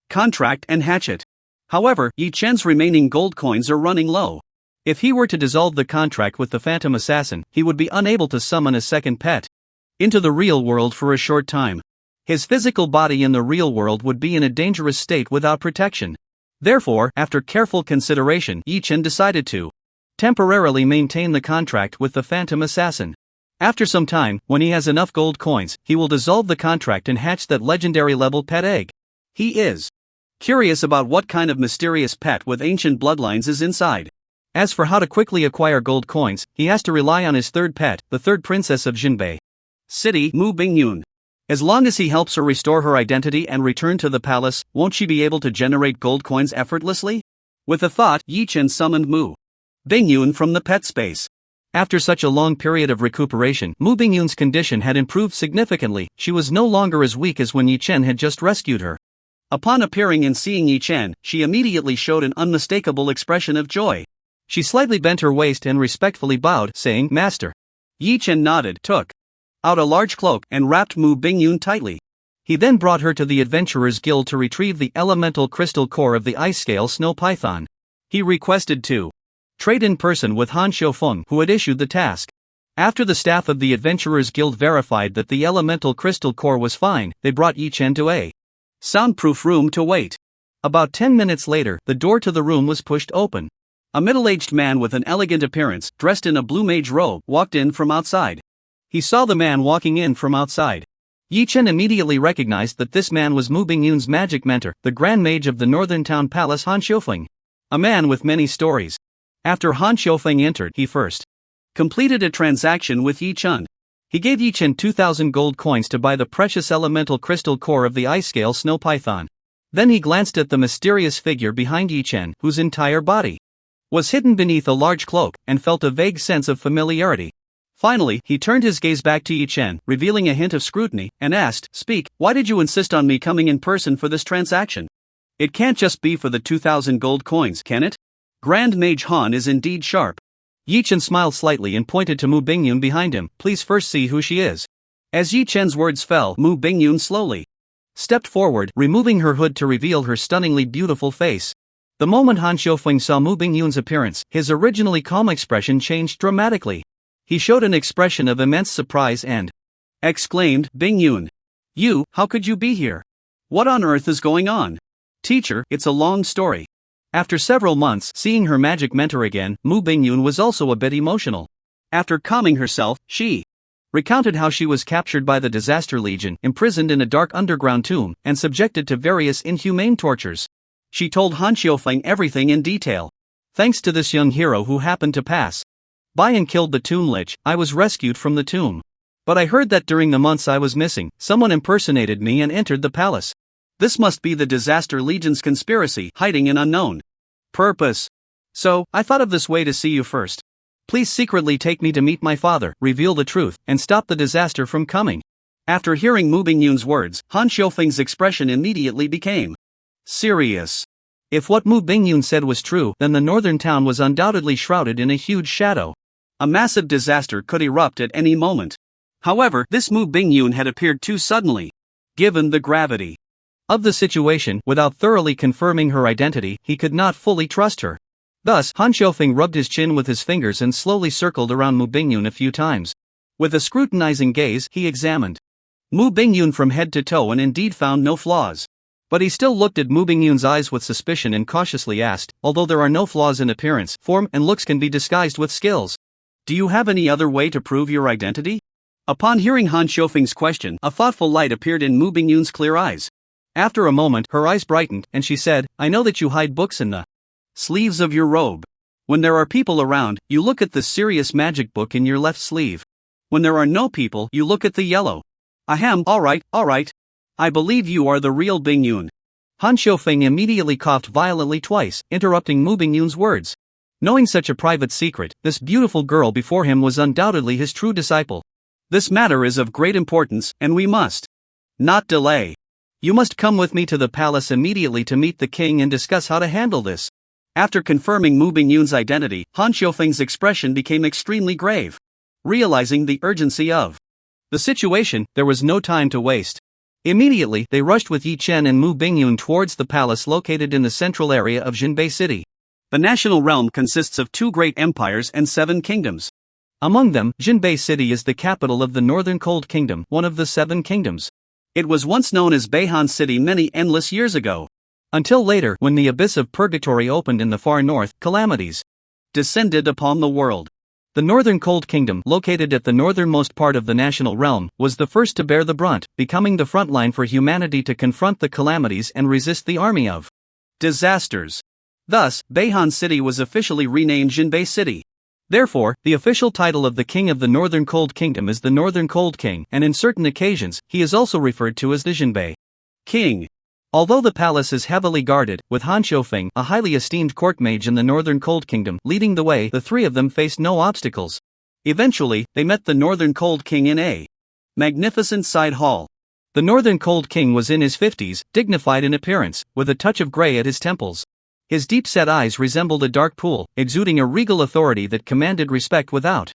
contract and hatch it. However, Yi Chen's remaining gold coins are running low. If he were to dissolve the contract with the Phantom Assassin, he would be unable to summon a second pet into the real world for a short time. His physical body in the real world would be in a dangerous state without protection. Therefore, after careful consideration, Yi Chen decided to temporarily maintain the contract with the Phantom Assassin. After some time, when he has enough gold coins, he will dissolve the contract and hatch that legendary level pet egg. He is curious about what kind of mysterious pet with ancient bloodlines is inside. As for how to quickly acquire gold coins, he has to rely on his third pet, the third princess of Jinbei City, Mu Bingyun. As long as he helps her restore her identity and return to the palace, won't she be able to generate gold coins effortlessly? With a thought, Yi Chen summoned Mu Bingyun from the pet space. After such a long period of recuperation, Mu Bingyun's condition had improved significantly. She was no longer as weak as when Yi Chen had just rescued her. Upon appearing and seeing Yi Chen, she immediately showed an unmistakable expression of joy. She slightly bent her waist and respectfully bowed, saying, "Master." Yi Chen nodded, took out a large cloak, and wrapped Mu Bingyun tightly. He then brought her to the Adventurers Guild to retrieve the elemental crystal core of the ice-scale snow python. He requested to trade in person with Han Xiufeng, who had issued the task. After the staff of the Adventurers Guild verified that the elemental crystal core was fine, they brought Yi Chen to a soundproof room to wait. About 10 minutes later, the door to the room was pushed open. A middle-aged man with an elegant appearance, dressed in a blue mage robe, walked in from outside. He saw the man walking in from outside. Yi Chen immediately recognized that this man was Mu Bingyun's magic mentor, the Grand Mage of the Northern Town Palace, Han Xiufeng. A man with many stories. After Han Xiufeng entered, he first completed a transaction with Yi Chen. He gave Yi Chen 2,000 gold coins to buy the precious elemental crystal core of the ice-scale snow python. Then he glanced at the mysterious figure behind Yi Chen, whose entire body was hidden beneath a large cloak, and felt a vague sense of familiarity. Finally, he turned his gaze back to Yi Chen, revealing a hint of scrutiny, and asked, "Speak, why did you insist on me coming in person for this transaction? It can't just be for the 2,000 gold coins, can it? Grand Mage Han is indeed sharp." Yi Chen smiled slightly and pointed to Mu Bingyun behind him. "Please first see who she is." As Yi Chen's words fell, Mu Bingyun slowly stepped forward, removing her hood to reveal her stunningly beautiful face. The moment Han Xiufeng saw Mu Bingyun's appearance, his originally calm expression changed dramatically. He showed an expression of immense surprise and exclaimed, "Bingyun! You, how could you be here? What on earth is going on?" "Teacher, it's a long story." After several months, seeing her magic mentor again, Mu Bingyun was also a bit emotional. After calming herself, she recounted how she was captured by the Disaster Legion, imprisoned in a dark underground tomb, and subjected to various inhumane tortures. She told Han Xiufeng everything in detail. Thanks to this young hero who happened to pass by and killed the tomb lich, I was rescued from the tomb. But I heard that during the months I was missing, someone impersonated me and entered the palace. This must be the Disaster Legion's conspiracy, hiding an unknown purpose. So, I thought of this way to see you first. Please secretly take me to meet my father, reveal the truth, and stop the disaster from coming. After hearing Mu Bingyun's words, Han Xiufeng's expression immediately became serious. If what Mu Bingyun said was true, then the northern town was undoubtedly shrouded in a huge shadow. A massive disaster could erupt at any moment. However, this Mu Bingyun had appeared too suddenly. Given the gravity of the situation, without thoroughly confirming her identity, he could not fully trust her. Thus, Han Xiufeng rubbed his chin with his fingers and slowly circled around Mu Bingyun a few times. With a scrutinizing gaze, he examined Mu Bingyun from head to toe and indeed found no flaws. But he still looked at Mu Bingyun's eyes with suspicion and cautiously asked, "Although there are no flaws in appearance, form and looks can be disguised with skills. Do you have any other way to prove your identity?" Upon hearing Han Xiufeng's question, a thoughtful light appeared in Mu Bingyun's clear eyes. After a moment, her eyes brightened, and she said, "I know that you hide books in the sleeves of your robe. When there are people around, you look at the serious magic book in your left sleeve. When there are no people, you look at the yellow." "Ahem, alright. I believe you are the real Bingyun." Han Xiufeng immediately coughed violently twice, interrupting Mu Bingyun's words. Knowing such a private secret, this beautiful girl before him was undoubtedly his true disciple. "This matter is of great importance, and we must not delay. You must come with me to the palace immediately to meet the king and discuss how to handle this." After confirming Mu Bingyun's identity, Han Xiufeng's expression became extremely grave. Realizing the urgency of the situation, there was no time to waste. Immediately, they rushed with Yi Chen and Mu Bingyun towards the palace located in the central area of Jinbei City. The national realm consists of 2 great empires and 7 kingdoms. Among them, Jinbei City is the capital of the Northern Cold Kingdom, one of the 7 kingdoms. It was once known as Beihan City many endless years ago. Until later, when the abyss of purgatory opened in the far north, calamities descended upon the world. The Northern Cold Kingdom, located at the northernmost part of the national realm, was the first to bear the brunt, becoming the front line for humanity to confront the calamities and resist the army of disasters. Thus, Beihan City was officially renamed Jinbei City. Therefore, the official title of the king of the Northern Cold Kingdom is the Northern Cold King, and in certain occasions, he is also referred to as the Jinbei King. Although the palace is heavily guarded, with Han Xiufeng, a highly esteemed court mage in the Northern Cold Kingdom, leading the way, the 3 of them faced no obstacles. Eventually, they met the Northern Cold King in a magnificent side hall. The Northern Cold King was in his 50s, dignified in appearance, with a touch of gray at his temples. His deep-set eyes resembled a dark pool, exuding a regal authority that commanded respect without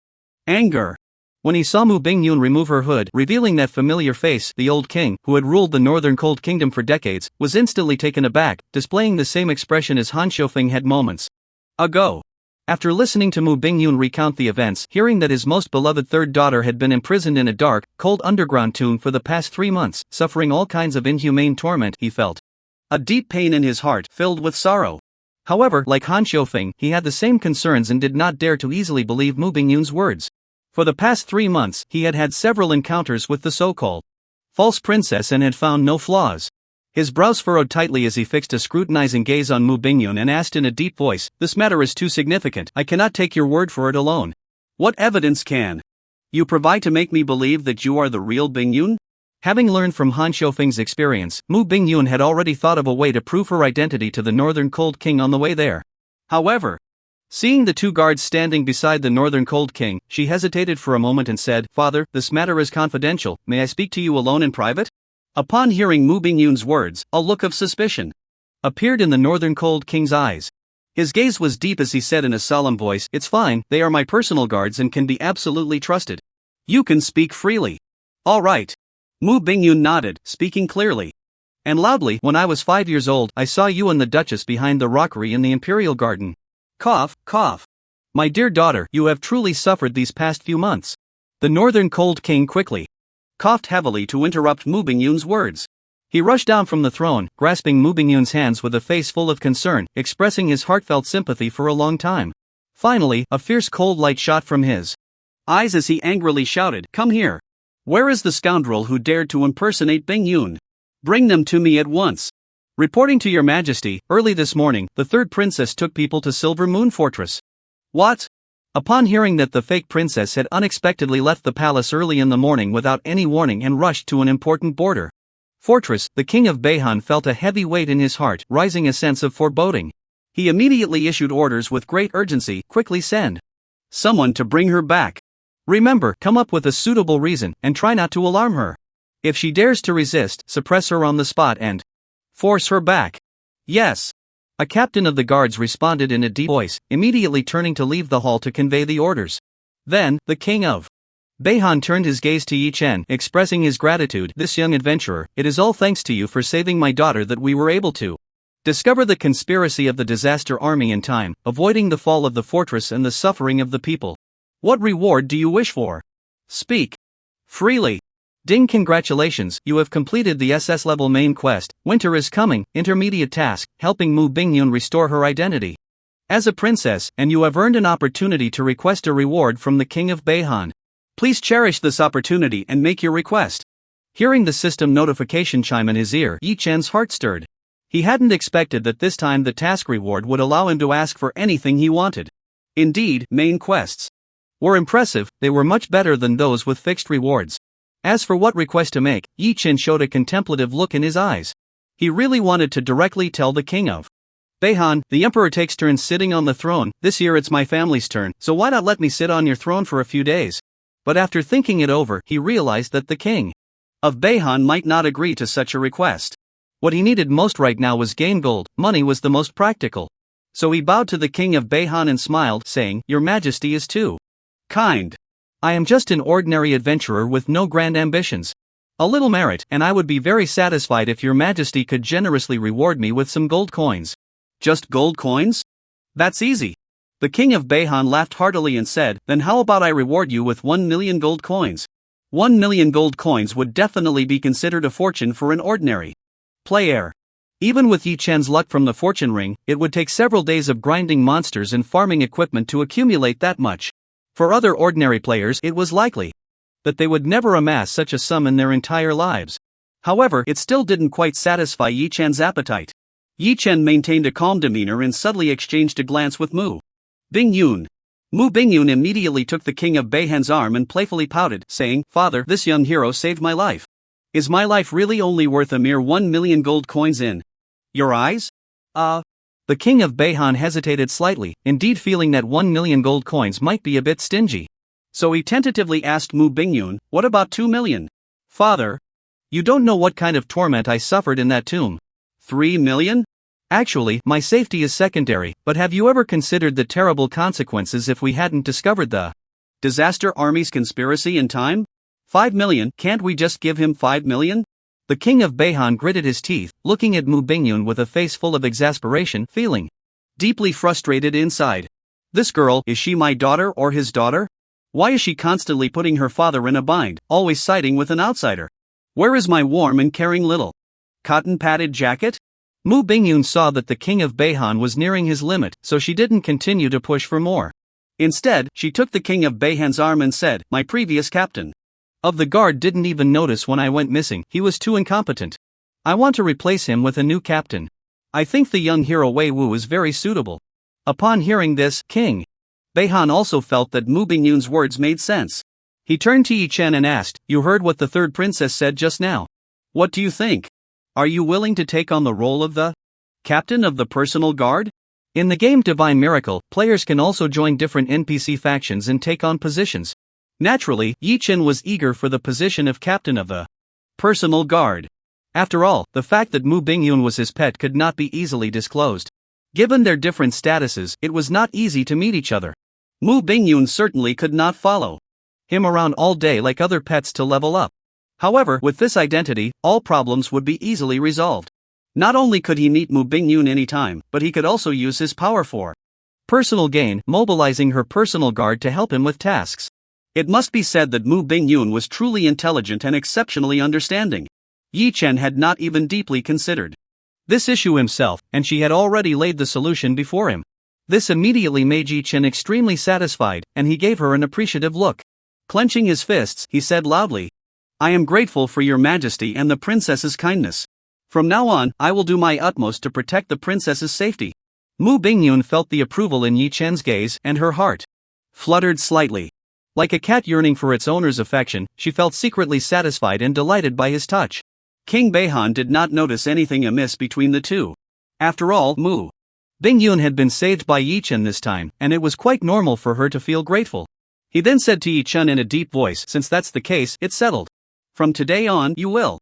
anger. When he saw Mu Bingyun remove her hood, revealing that familiar face, the old king, who had ruled the Northern Cold Kingdom for decades, was instantly taken aback, displaying the same expression as Han Xiufeng had moments ago. After listening to Mu Bingyun recount the events, hearing that his most beloved third daughter had been imprisoned in a dark, cold underground tomb for the past 3 months, suffering all kinds of inhumane torment, he felt a deep pain in his heart, filled with sorrow. However, like Han Xiufeng, he had the same concerns and did not dare to easily believe Mu Bingyun's words. For the past 3 months, he had had several encounters with the so-called false princess and had found no flaws. His brows furrowed tightly as he fixed a scrutinizing gaze on Mu Bingyun and asked in a deep voice, "This matter is too significant, I cannot take your word for it alone. What evidence can you provide to make me believe that you are the real Bingyun?" Having learned from Han Xiufeng's experience, Mu Bingyun had already thought of a way to prove her identity to the Northern Cold King on the way there. However, seeing the 2 guards standing beside the Northern Cold King, she hesitated for a moment and said, "Father, this matter is confidential, may I speak to you alone in private?" Upon hearing Mu Bingyun's words, a look of suspicion appeared in the Northern Cold King's eyes. His gaze was deep as he said in a solemn voice, "It's fine, they are my personal guards and can be absolutely trusted. You can speak freely." "All right." Mu Bingyun nodded, speaking clearly and loudly. "When I was 5 years old, I saw you and the Duchess behind the rockery in the Imperial Garden. Cough, cough. My dear daughter, you have truly suffered these past few months." The Northern Cold King quickly coughed heavily to interrupt Mu Bingyun's words. He rushed down from the throne, grasping Mu Bingyun's hands with a face full of concern, expressing his heartfelt sympathy for a long time. Finally, a fierce cold light shot from his eyes as he angrily shouted, "Come here! Where is the scoundrel who dared to impersonate Bingyun? Bring them to me at once." "Reporting to your majesty, early this morning, the third princess took people to Silver Moon Fortress." "What?" Upon hearing that the fake princess had unexpectedly left the palace early in the morning without any warning and rushed to an important border fortress, the king of Beihan felt a heavy weight in his heart, rising a sense of foreboding. He immediately issued orders with great urgency, "Quickly send someone to bring her back. Remember, come up with a suitable reason, and try not to alarm her. If she dares to resist, suppress her on the spot and force her back." "Yes." A captain of the guards responded in a deep voice, immediately turning to leave the hall to convey the orders. Then, the king of Beihan turned his gaze to Yi Chen, expressing his gratitude. "This young adventurer, it is all thanks to you for saving my daughter that we were able to discover the conspiracy of the disaster army in time, avoiding the fall of the fortress and the suffering of the people. What reward do you wish for? Speak freely." "Ding, congratulations, you have completed the SS level main quest, Winter is Coming, intermediate task, helping Mu Bingyun restore her identity as a princess, and you have earned an opportunity to request a reward from the king of Beihan. Please cherish this opportunity and make your request." Hearing the system notification chime in his ear, Yi Chen's heart stirred. He hadn't expected that this time the task reward would allow him to ask for anything he wanted. Indeed, main quests were impressive, they were much better than those with fixed rewards. As for what request to make, Yi Chen showed a contemplative look in his eyes. He really wanted to directly tell the king of Beihan, "The emperor takes turns sitting on the throne, this year it's my family's turn, so why not let me sit on your throne for a few days?" But after thinking it over, he realized that the king of Beihan might not agree to such a request. What he needed most right now was gain gold, money was the most practical. So he bowed to the king of Beihan and smiled, saying, "Your majesty is too kind. I am just an ordinary adventurer with no grand ambitions. A little merit, and I would be very satisfied if your majesty could generously reward me with some gold coins." "Just gold coins? That's easy." The king of Beihan laughed heartily and said, "Then how about I reward you with 1 million gold coins? 1 million gold coins would definitely be considered a fortune for an ordinary player. Even with Yi Chen's luck from the fortune ring, it would take several days of grinding monsters and farming equipment to accumulate that much. For other ordinary players, it was likely that they would never amass such a sum in their entire lives. However, it still didn't quite satisfy Yi Chen's appetite. Yi Chen maintained a calm demeanor and subtly exchanged a glance with Mu Bingyun. Mu Bingyun immediately took the king of Beihan's arm and playfully pouted, saying, "Father, this young hero saved my life. Is my life really only worth a mere 1 million gold coins in your eyes?" The king of Beihan hesitated slightly, indeed feeling that 1 million gold coins might be a bit stingy. So he tentatively asked Mu Bingyun, what about 2 million? Father, you don't know what kind of torment I suffered in that tomb. 3 million? Actually, my safety is secondary, but have you ever considered the terrible consequences if we hadn't discovered the Disaster Army's conspiracy in time? 5 million, can't we just give him 5 million? The king of Beihan gritted his teeth, looking at Mu Bingyun with a face full of exasperation, feeling deeply frustrated inside. This girl, is she my daughter or his daughter? Why is she constantly putting her father in a bind, always siding with an outsider? Where is my warm and caring little cotton-padded jacket? Mu Bingyun saw that the king of Beihan was nearing his limit, so she didn't continue to push for more. Instead, she took the king of Beihan's arm and said, my previous captain of the guard didn't even notice when I went missing, he was too incompetent. I want to replace him with a new captain. I think the young hero Wei Wu is very suitable. Upon hearing this, King Beihan also felt that Mu Bingyun's words made sense. He turned to Yi Chen and asked, you heard what the third princess said just now. What do you think? Are you willing to take on the role of the captain of the personal guard? In the game Divine Miracle, players can also join different NPC factions and take on positions. Naturally, Yi Chen was eager for the position of captain of the personal guard. After all, the fact that Mu Bingyun was his pet could not be easily disclosed. Given their different statuses, it was not easy to meet each other. Mu Bingyun certainly could not follow him around all day like other pets to level up. However, with this identity, all problems would be easily resolved. Not only could he meet Mu Bingyun anytime, but he could also use his power for personal gain, mobilizing her personal guard to help him with tasks. It must be said that Mu Bingyun was truly intelligent and exceptionally understanding. Yi Chen had not even deeply considered this issue himself, and she had already laid the solution before him. This immediately made Yi Chen extremely satisfied, and he gave her an appreciative look. Clenching his fists, he said loudly, I am grateful for your majesty and the princess's kindness. From now on, I will do my utmost to protect the princess's safety. Mu Bingyun felt the approval in Yi Chen's gaze, and her heart fluttered slightly. Like a cat yearning for its owner's affection, she felt secretly satisfied and delighted by his touch. King Beihan did not notice anything amiss between the two. After all, Mu Bingyun had been saved by Yi Chen this time, and it was quite normal for her to feel grateful. He then said to Yi Chen in a deep voice, since that's the case, it's settled. From today on, you will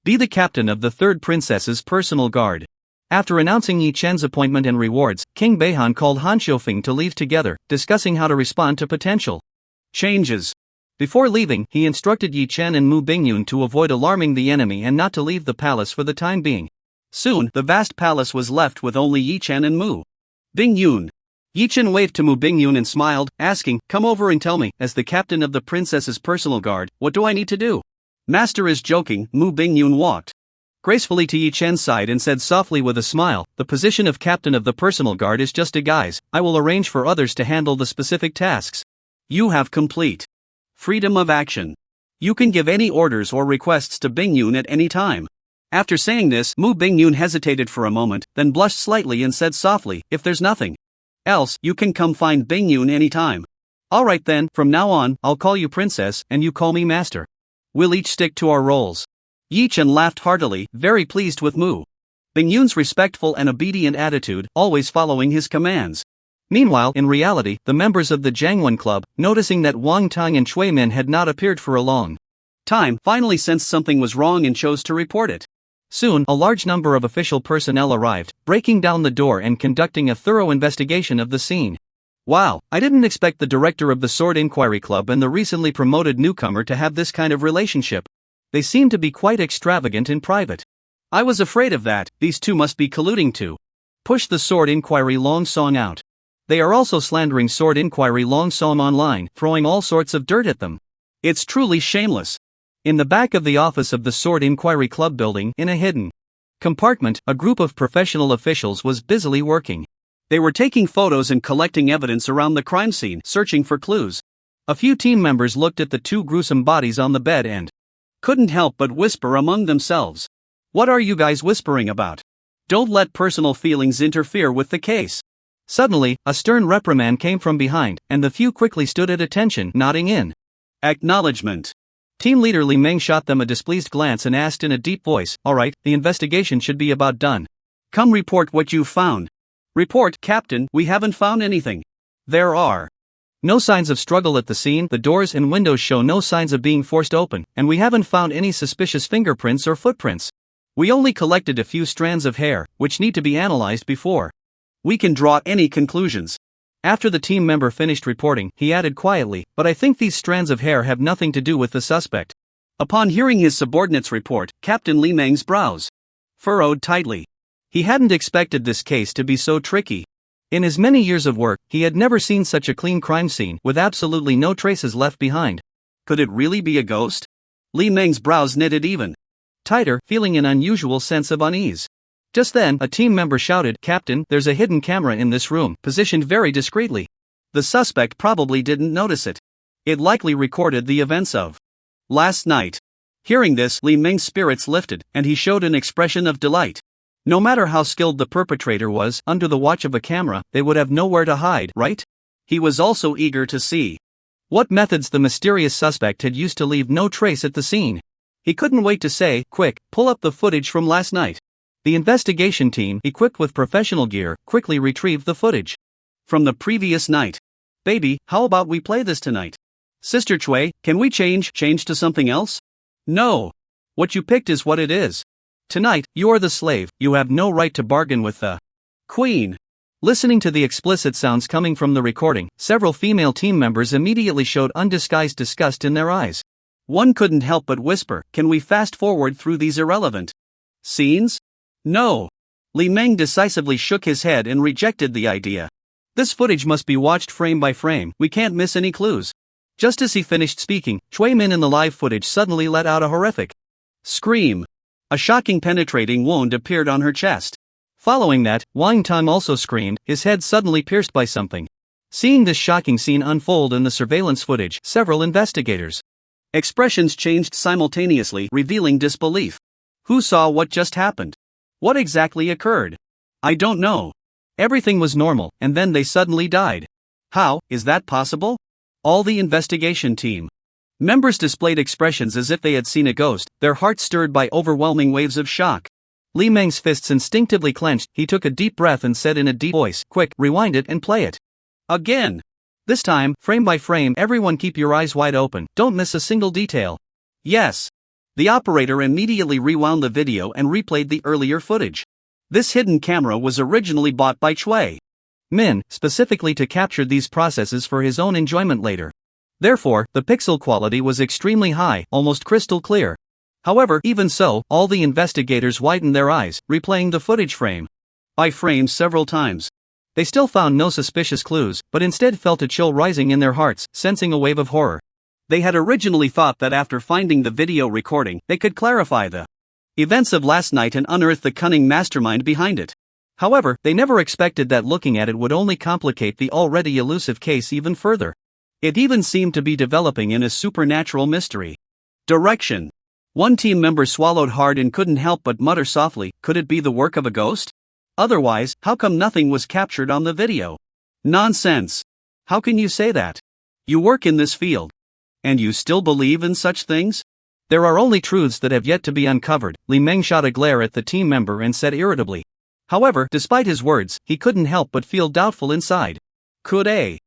be the captain of the third princess's personal guard. After announcing Yi Chen's appointment and rewards, King Beihan called Han Xiufeng to leave together, discussing how to respond to potential changes. Before leaving, he instructed Yi Chen and Mu Bingyun to avoid alarming the enemy and not to leave the palace for the time being. Soon, the vast palace was left with only Yi Chen and Mu Bingyun. Yi Chen waved to Mu Bingyun and smiled, asking, come over and tell me, as the captain of the princess's personal guard, what do I need to do? Master is joking. Mu Bingyun walked gracefully to Yi Chen's side and said softly with a smile, the position of captain of the personal guard is just a guise. I will arrange for others to handle the specific tasks. You have complete freedom of action. You can give any orders or requests to Bingyun at any time. After saying this, Mu Bingyun hesitated for a moment, then blushed slightly and said softly, if there's nothing else, you can come find Bingyun anytime. Alright then, from now on, I'll call you princess, and you call me master. We'll each stick to our roles. Yi Chen laughed heartily, very pleased with Mu Bingyun's respectful and obedient attitude, always following his commands. Meanwhile, in reality, the members of the Jiangwen Club, noticing that Wang Tang and Shui Min had not appeared for a long time, finally sensed something was wrong and chose to report it. Soon, a large number of official personnel arrived, breaking down the door and conducting a thorough investigation of the scene. Wow, I didn't expect the director of the Sword Inquiry Club and the recently promoted newcomer to have this kind of relationship. They seem to be quite extravagant in private. I was afraid of that. These two must be colluding to push the Sword Inquiry Long Song out. They are also slandering Sword Inquiry Long Song online, throwing all sorts of dirt at them. It's truly shameless. In the back of the office of the Sword Inquiry Club building, in a hidden compartment, a group of professional officials was busily working. They were taking photos and collecting evidence around the crime scene, searching for clues. A few team members looked at the two gruesome bodies on the bed and couldn't help but whisper among themselves. What are you guys whispering about? Don't let personal feelings interfere with the case. Suddenly, a stern reprimand came from behind, and the few quickly stood at attention, nodding in acknowledgement. Team leader Li Meng shot them a displeased glance and asked in a deep voice, alright, the investigation should be about done. Come report what you've found. Report, Captain, we haven't found anything. There are No signs of struggle at the scene, the doors and windows show no signs of being forced open, and we haven't found any suspicious fingerprints or footprints. We only collected a few strands of hair, which need to be analyzed before we can draw any conclusions. After the team member finished reporting, he added quietly, but I think these strands of hair have nothing to do with the suspect. Upon hearing his subordinate's report, Captain Li Meng's brows furrowed tightly. He hadn't expected this case to be so tricky. In his many years of work, he had never seen such a clean crime scene with absolutely no traces left behind. Could it really be a ghost? Li Meng's brows knitted even tighter, feeling an unusual sense of unease. Just then, a team member shouted, "Captain, there's a hidden camera in this room, positioned very discreetly." The suspect probably didn't notice it. It likely recorded the events of last night. Hearing this, Li Meng's spirits lifted, and he showed an expression of delight. No matter how skilled the perpetrator was, under the watch of a camera, they would have nowhere to hide, right? He was also eager to see what methods the mysterious suspect had used to leave no trace at the scene. He couldn't wait to say, "Quick, pull up the footage from last night." The investigation team, equipped with professional gear, quickly retrieved the footage from the previous night. "Baby, how about we play this tonight? Sister Chui, can we change to something else?" "No. What you picked is what it is. Tonight, you are the slave, you have no right to bargain with the queen." Listening to the explicit sounds coming from the recording, several female team members immediately showed undisguised disgust in their eyes. One couldn't help but whisper, "Can we fast forward through these irrelevant scenes?" "No." Li Meng decisively shook his head and rejected the idea. "This footage must be watched frame by frame, we can't miss any clues." Just as he finished speaking, Chui Min in the live footage suddenly let out a horrific scream. A shocking penetrating wound appeared on her chest. Following that, Wang Tang also screamed, his head suddenly pierced by something. Seeing this shocking scene unfold in the surveillance footage, several investigators' expressions changed simultaneously, revealing disbelief. Who saw what just happened? What exactly occurred? "I don't know. Everything was normal, and then they suddenly died." "How is that possible?" All the investigation team members displayed expressions as if they had seen a ghost, their hearts stirred by overwhelming waves of shock. Li Meng's fists instinctively clenched, he took a deep breath and said in a deep voice, "Quick, rewind it and play it again. This time, frame by frame, everyone keep your eyes wide open, don't miss a single detail." "Yes." The operator immediately rewound the video and replayed the earlier footage. This hidden camera was originally bought by Chui Min, specifically to capture these processes for his own enjoyment later. Therefore, the pixel quality was extremely high, almost crystal clear. However, even so, all the investigators widened their eyes, replaying the footage frame by frame several times. They still found no suspicious clues, but instead felt a chill rising in their hearts, sensing a wave of horror. They had originally thought that after finding the video recording, they could clarify the events of last night and unearth the cunning mastermind behind it. However, they never expected that looking at it would only complicate the already elusive case even further. It even seemed to be developing in a supernatural mystery direction. One team member swallowed hard and couldn't help but mutter softly, "Could it be the work of a ghost? Otherwise, how come nothing was captured on the video?" "Nonsense. How can you say that? You work in this field. And you still believe in such things?" "There are only truths that have yet to be uncovered." Li Meng shot a glare at the team member and said irritably. However, despite his words, he couldn't help but feel doubtful inside. Could a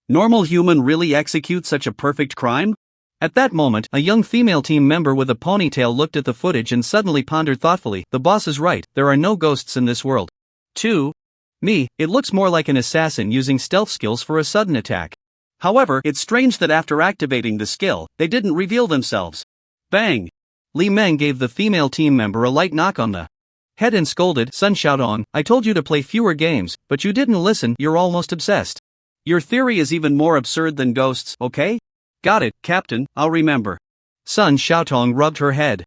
normal human really execute such a perfect crime? At that moment, a young female team member with a ponytail looked at the footage and suddenly pondered thoughtfully, "The boss is right, there are no ghosts in this world." To me, it looks more like an assassin using stealth skills for a sudden attack. However, it's strange that after activating the skill, they didn't reveal themselves. Bang! Li Meng gave the female team member a light knock on the head and scolded, "Sun Xiaodong, I told you to play fewer games, but you didn't listen, you're almost obsessed. Your theory is even more absurd than ghosts, okay? Got it, Captain, I'll remember." Sun Xiaotong rubbed her head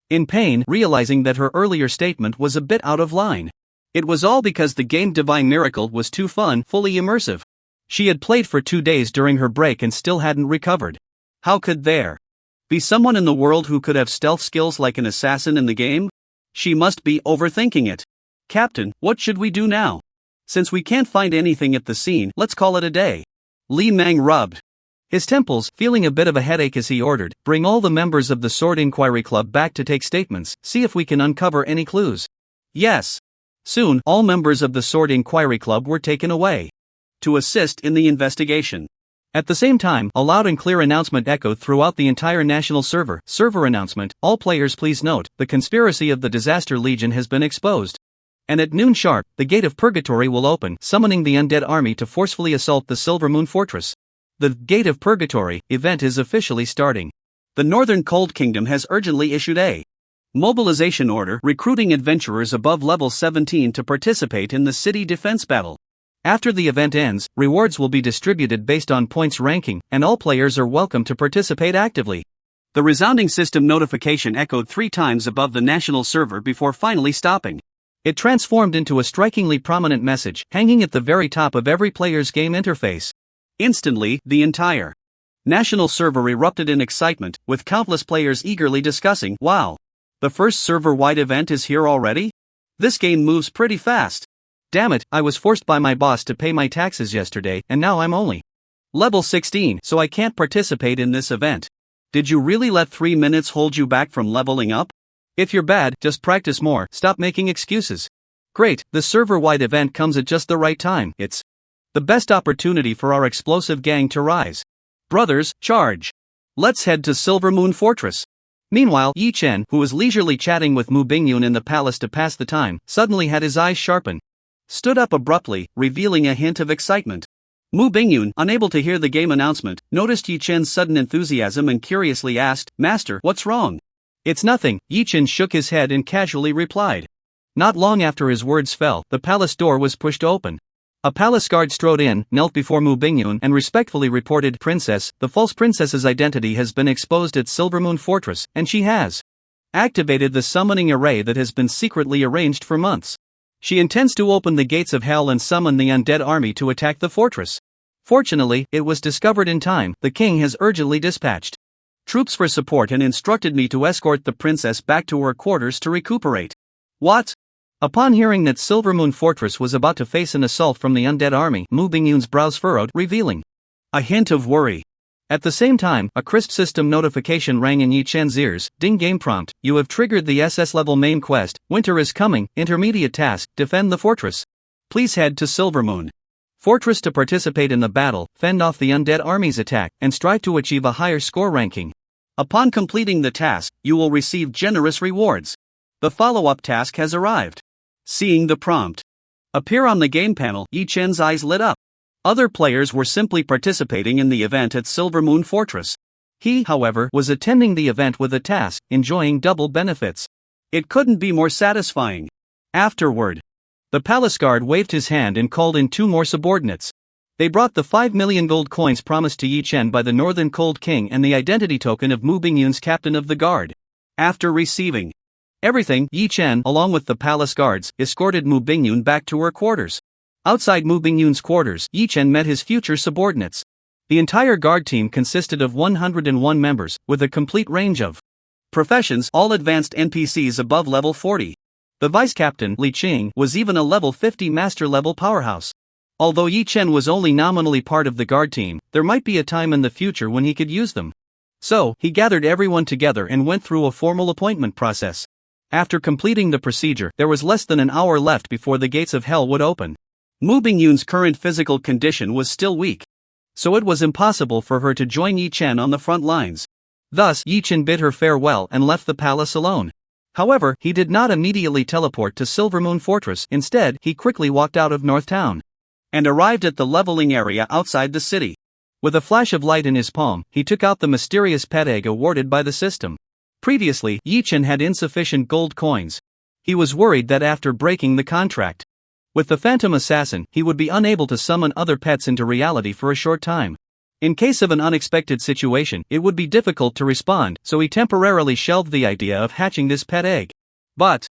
in pain, realizing that her earlier statement was a bit out of line. It was all because the game Divine Miracle was too fun, fully immersive. She had played for 2 days during her break and still hadn't recovered. How could there be someone in the world who could have stealth skills like an assassin in the game? She must be overthinking it. "Captain, what should we do now? Since we can't find anything at the scene, let's call it a day." Li Meng rubbed his temples, feeling a bit of a headache as he ordered, "Bring all the members of the Sword Inquiry Club back to take statements, see if we can uncover any clues." Yes. Soon, all members of the Sword Inquiry Club were taken away to assist in the investigation. At the same time, a loud and clear announcement echoed throughout the entire national server. Server announcement: all players please note, the conspiracy of the Disaster Legion has been exposed. And at noon sharp, the Gate of Purgatory will open, summoning the undead army to forcefully assault the Silver Moon Fortress. The Gate of Purgatory event is officially starting. The Northern Cold Kingdom has urgently issued a mobilization order recruiting adventurers above level 17 to participate in the city defense battle. After the event ends, rewards will be distributed based on points ranking, and all players are welcome to participate actively. The resounding system notification echoed 3 times above the national server before finally stopping. It transformed into a strikingly prominent message, hanging at the very top of every player's game interface. Instantly, the entire national server erupted in excitement, with countless players eagerly discussing, "Wow! The first server-wide event is here already? This game moves pretty fast. Damn it, I was forced by my boss to pay my taxes yesterday, and now I'm only level 16, so I can't participate in this event. Did you really let 3 minutes hold you back from leveling up? If you're bad, just practice more, stop making excuses. Great, the server-wide event comes at just the right time. It's the best opportunity for our explosive gang to rise. Brothers, charge! Let's head to Silver Moon Fortress." Meanwhile, Yi Chen, who was leisurely chatting with Mu Bingyun in the palace to pass the time, suddenly had his eyes sharpen. Stood up abruptly, revealing a hint of excitement. Mu Bingyun, unable to hear the game announcement, noticed Yi Chen's sudden enthusiasm and curiously asked, "Master, what's wrong?" "It's nothing," Yi Chen shook his head and casually replied. Not long after his words fell, the palace door was pushed open. A palace guard strode in, knelt before Mu Bingyun and respectfully reported, "Princess, the false princess's identity has been exposed at Silvermoon Fortress, and she has activated the summoning array that has been secretly arranged for months. She intends to open the gates of hell and summon the undead army to attack the fortress. Fortunately, it was discovered in time. The king has urgently dispatched troops for support and instructed me to escort the princess back to her quarters to recuperate." "What?" Upon hearing that Silvermoon Fortress was about to face an assault from the undead army, Mu Bingyun's brows furrowed, revealing a hint of worry. At the same time, a crisp system notification rang in Yi Chen's ears. "Ding game prompt, you have triggered the SS level main quest, Winter is Coming, intermediate task, defend the fortress. Please head to Silvermoon Fortress to participate in the battle, fend off the undead army's attack, and strive to achieve a higher score ranking. Upon completing the task, you will receive generous rewards. The follow-up task has arrived." Seeing the prompt appear on the game panel, Yi Chen's eyes lit up. Other players were simply participating in the event at Silvermoon Fortress. He, however, was attending the event with a task, enjoying double benefits. It couldn't be more satisfying. Afterward, the palace guard waved his hand and called in 2 more subordinates. They brought the 5 million gold coins promised to Yi Chen by the Northern Cold King and the identity token of Mu Bingyun's captain of the guard. After receiving everything, Yi Chen, along with the palace guards, escorted Mu Bingyun back to her quarters. Outside Mu Bingyun's quarters, Yi Chen met his future subordinates. The entire guard team consisted of 101 members, with a complete range of professions, all advanced NPCs above level 40. The vice-captain, Li Qing, was even a level 50 master-level powerhouse. Although Yi Chen was only nominally part of the guard team, there might be a time in the future when he could use them. So, he gathered everyone together and went through a formal appointment process. After completing the procedure, there was less than an hour left before the gates of hell would open. Mu Bingyun's current physical condition was still weak, so it was impossible for her to join Yi Chen on the front lines. Thus, Yi Chen bid her farewell and left the palace alone. However, he did not immediately teleport to Silvermoon Fortress. Instead, he quickly walked out of North Town and arrived at the leveling area outside the city. With a flash of light in his palm, he took out the mysterious pet egg awarded by the system. Previously, Yi Chen had insufficient gold coins. He was worried that after breaking the contract with the Phantom Assassin, he would be unable to summon other pets into reality for a short time. In case of an unexpected situation, it would be difficult to respond, so he temporarily shelved the idea of hatching this pet egg. But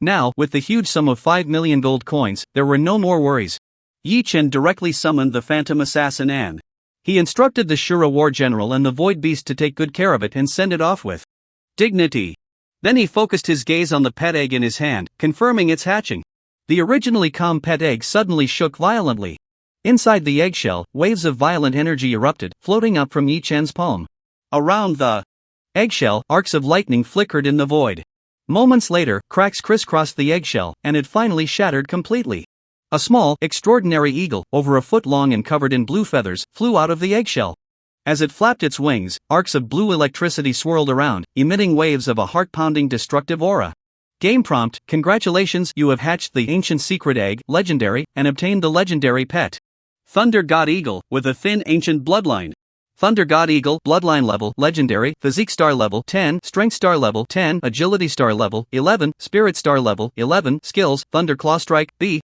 now, with the huge sum of 5 million gold coins, there were no more worries. Yi Chen directly summoned the Phantom Assassin and he instructed the Shura War General and the Void Beast to take good care of it and send it off with dignity. Then he focused his gaze on the pet egg in his hand, confirming its hatching. The originally calm pet egg suddenly shook violently. Inside the eggshell, waves of violent energy erupted, floating up from Yi Chen's palm. Around the eggshell, arcs of lightning flickered in the void. Moments later, cracks crisscrossed the eggshell, and it finally shattered completely. A small, extraordinary eagle, over a foot long and covered in blue feathers, flew out of the eggshell. As it flapped its wings, arcs of blue electricity swirled around, emitting waves of a heart-pounding destructive aura. Game prompt: congratulations, you have hatched the ancient secret egg, legendary, and obtained the legendary pet. Thunder God Eagle, with a thin ancient bloodline. Thunder God Eagle, bloodline level, legendary, physique star level 10, strength star level 10, agility star level 11, spirit star level 11, skills, Thunder Claw Strike, B.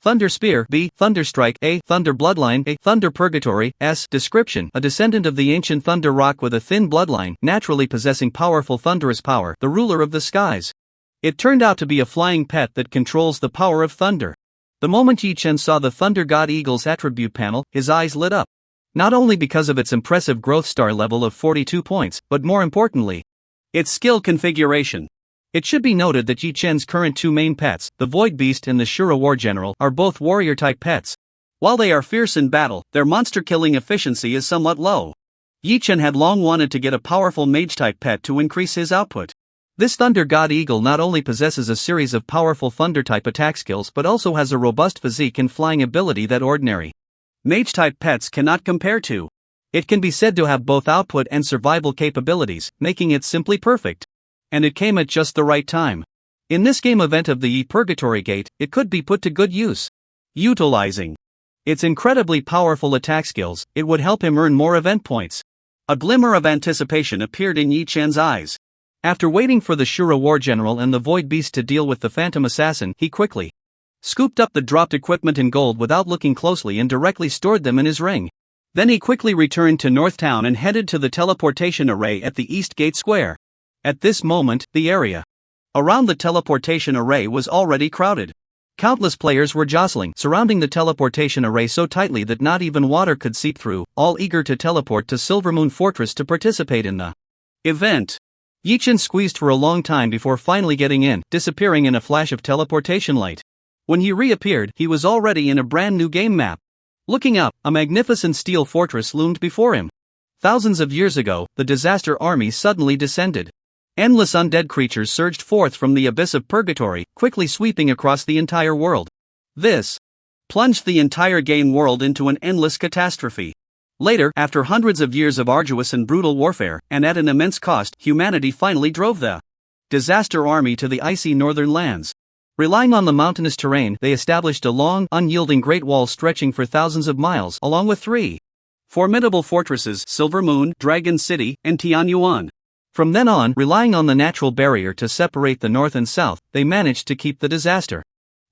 Thunder Spear, B. Thunder Strike, A. Thunder Bloodline, A. Thunder Purgatory, S. Description: a descendant of the ancient Thunder Rock with a thin bloodline, naturally possessing powerful thunderous power, the ruler of the skies. It turned out to be a flying pet that controls the power of thunder. The moment Yi Chen saw the Thunder God Eagle's attribute panel, his eyes lit up. Not only because of its impressive growth star level of 42 points, but more importantly, its skill configuration. It should be noted that Yi Chen's current two main pets, the Void Beast and the Shura War General, are both warrior-type pets. While they are fierce in battle, their monster-killing efficiency is somewhat low. Yi Chen had long wanted to get a powerful mage-type pet to increase his output. This Thunder God Eagle not only possesses a series of powerful thunder-type attack skills but also has a robust physique and flying ability that ordinary mage-type pets cannot compare to. It can be said to have both output and survival capabilities, making it simply perfect. And it came at just the right time. In this game event of the Yi Purgatory Gate, it could be put to good use. Utilizing its incredibly powerful attack skills, it would help him earn more event points. A glimmer of anticipation appeared in Yi Chen's eyes. After waiting for the Shura War General and the Void Beast to deal with the Phantom Assassin, he quickly scooped up the dropped equipment in gold without looking closely and directly stored them in his ring. Then he quickly returned to North Town and headed to the teleportation array at the East Gate Square. At this moment, the area around the teleportation array was already crowded. Countless players were jostling, surrounding the teleportation array so tightly that not even water could seep through, all eager to teleport to Silvermoon Fortress to participate in the event. Yi Chen squeezed for a long time before finally getting in, disappearing in a flash of teleportation light. When he reappeared, he was already in a brand new game map. Looking up, a magnificent steel fortress loomed before him. Thousands of years ago, the disaster army suddenly descended. Endless undead creatures surged forth from the abyss of purgatory, quickly sweeping across the entire world. This plunged the entire game world into an endless catastrophe. Later, after hundreds of years of arduous and brutal warfare, and at an immense cost, humanity finally drove the disaster army to the icy northern lands. Relying on the mountainous terrain, they established a long, unyielding great wall stretching for thousands of miles, along with three formidable fortresses: Silver Moon, Dragon City, and Tianyuan. From then on, relying on the natural barrier to separate the north and south, they managed to keep the disaster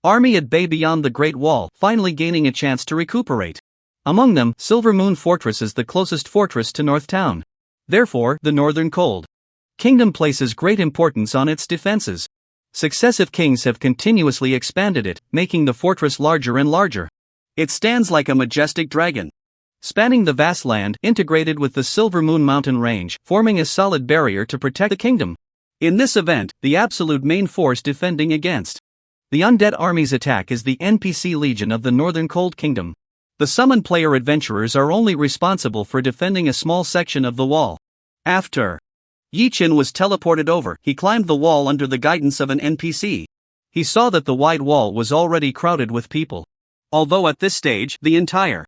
army at bay beyond the Great Wall, finally gaining a chance to recuperate. Among them, Silver Moon Fortress is the closest fortress to North Town. Therefore, the Northern Cold Kingdom places great importance on its defenses. Successive kings have continuously expanded it, making the fortress larger and larger. It stands like a majestic dragon, spanning the vast land, integrated with the Silver Moon mountain range, forming a solid barrier to protect the kingdom. In this event, the absolute main force defending against the undead army's attack is the NPC Legion of the Northern Cold Kingdom. The summoned player adventurers are only responsible for defending a small section of the wall. After Yi Chen was teleported over, he climbed the wall under the guidance of an NPC. He saw that the wide wall was already crowded with people. Although at this stage, the entire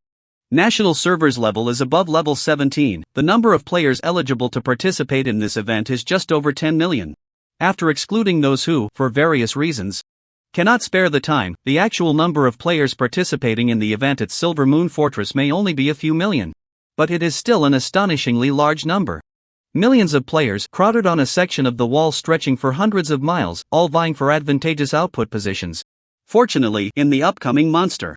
national servers level is above level 17, the number of players eligible to participate in this event is just over 10 million. After excluding those who, for various reasons, cannot spare the time, the actual number of players participating in the event at Silver Moon Fortress may only be a few million. But it is still an astonishingly large number. Millions of players crowded on a section of the wall stretching for hundreds of miles, all vying for advantageous output positions. Fortunately, in the upcoming Monster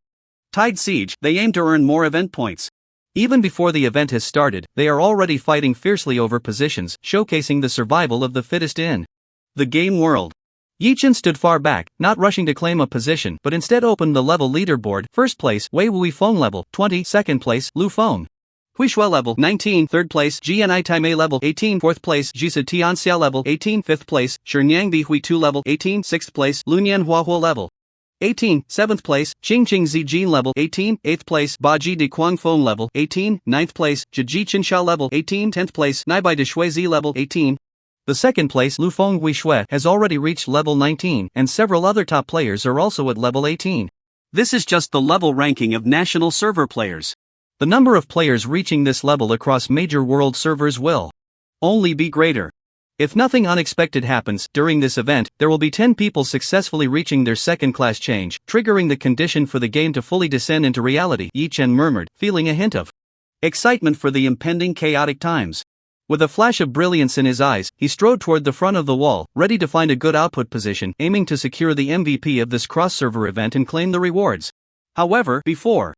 Tide Siege, they aim to earn more event points. Even before the event has started, they are already fighting fiercely over positions, showcasing the survival of the fittest in the game world. Yi Chen stood far back, not rushing to claim a position, but instead opened the level leaderboard. First place, Wei Wui Feng level 20, second place, Lu Feng Huishua level 19, third place, Jianai Taimei level 18, fourth place, Jisa Tianxia level 18, fifth place, Shenyang Bihui 2 level 18, sixth place, Lunyan Huahua level 18, seventh place, Qingqing Zijin level 18, eighth place, Baji de Guangfeng level 18, ninth place, Zhiji Qinsha level 18, 10th place, Naibai de Shuizi level 18. The second place, Lu Feng Huishue, has already reached level 19, and several other top players are also at level 18. This is just the level ranking of national server players. The number of players reaching this level across major world servers will only be greater. If nothing unexpected happens during this event, there will be 10 people successfully reaching their second-class change, triggering the condition for the game to fully descend into reality, Yi Chen murmured, feeling a hint of excitement for the impending chaotic times. With a flash of brilliance in his eyes, he strode toward the front of the wall, ready to find a good output position, aiming to secure the MVP of this cross-server event and claim the rewards. However, before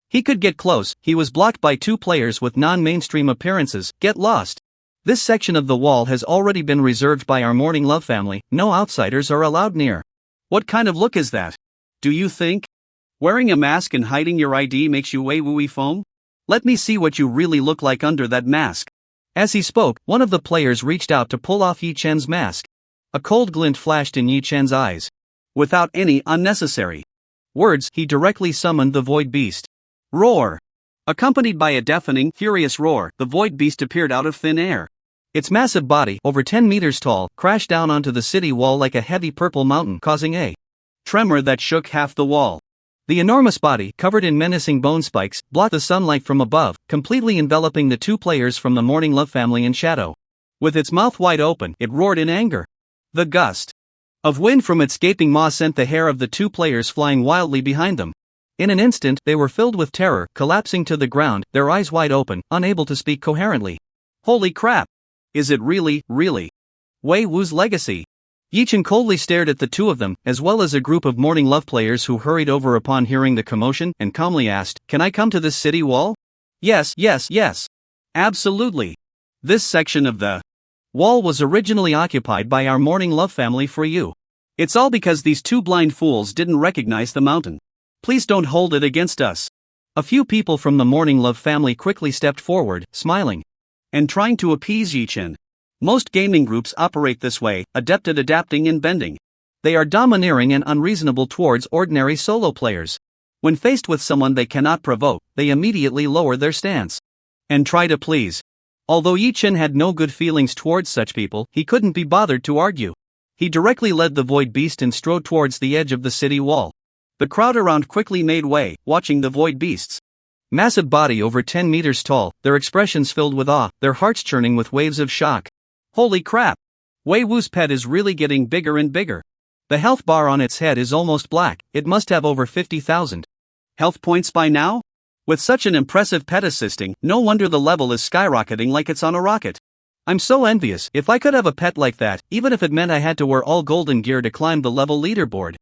he could get close, he was blocked by 2 players with non-mainstream appearances. Get lost. This section of the wall has already been reserved by our Morning Love family. No outsiders are allowed near. What kind of look is that? Do you think wearing a mask and hiding your ID makes you wooey foam? Let me see what you really look like under that mask. As he spoke, one of the players reached out to pull off Yi Chen's mask. A cold glint flashed in Yi Chen's eyes. Without any unnecessary words, he directly summoned the Void Beast. Roar! Accompanied by a deafening, furious roar, the Void Beast appeared out of thin air. Its massive body, over 10 meters tall, crashed down onto the city wall like a heavy purple mountain, causing a tremor that shook half the wall. The enormous body, covered in menacing bone spikes, blocked the sunlight from above, completely enveloping the 2 players from the Morning Love family in shadow. With its mouth wide open, it roared in anger. The gust of wind from its gaping maw sent the hair of the 2 players flying wildly behind them. In an instant, they were filled with terror, collapsing to the ground, their eyes wide open, unable to speak coherently. Holy crap! Is it really Wei Wu's legacy? Yi Chen coldly stared at the 2 of them, as well as a group of Morning Love players who hurried over upon hearing the commotion, and calmly asked, "Can I come to this city wall?" Yes. Absolutely. This section of the wall was originally occupied by our Morning Love family for you. It's all because these 2 blind fools didn't recognize the mountain. Please don't hold it against us. A few people from the Morning Love family quickly stepped forward, smiling and trying to appease Yi Chen. Most gaming groups operate this way, adept at adapting and bending. They are domineering and unreasonable towards ordinary solo players. When faced with someone they cannot provoke, they immediately lower their stance and try to please. Although Yi Chen had no good feelings towards such people, he couldn't be bothered to argue. He directly led the Void Beast and strode towards the edge of the city wall. The crowd around quickly made way, watching the Void Beast's massive body over 10 meters tall, their expressions filled with awe, their hearts churning with waves of shock. Holy crap! Wei Wu's pet is really getting bigger and bigger. The health bar on its head is almost black. It must have over 50,000 health points by now? With such an impressive pet assisting, no wonder the level is skyrocketing like it's on a rocket. I'm so envious. If I could have a pet like that, even if it meant I had to wear all golden gear to climb the level leaderboard,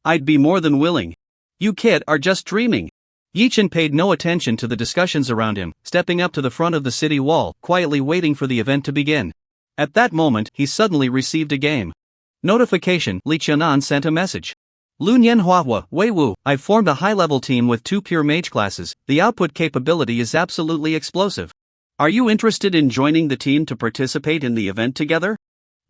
I'd be more than willing. You kid are just dreaming. Yi Chen paid no attention to the discussions around him, stepping up to the front of the city wall, quietly waiting for the event to begin. At that moment, he suddenly received a game notification. Li Qianan sent a message. Lu Nianhuahua, Wei Wu, I've formed a high-level team with 2 pure mage classes. The output capability is absolutely explosive. Are you interested in joining the team to participate in the event together?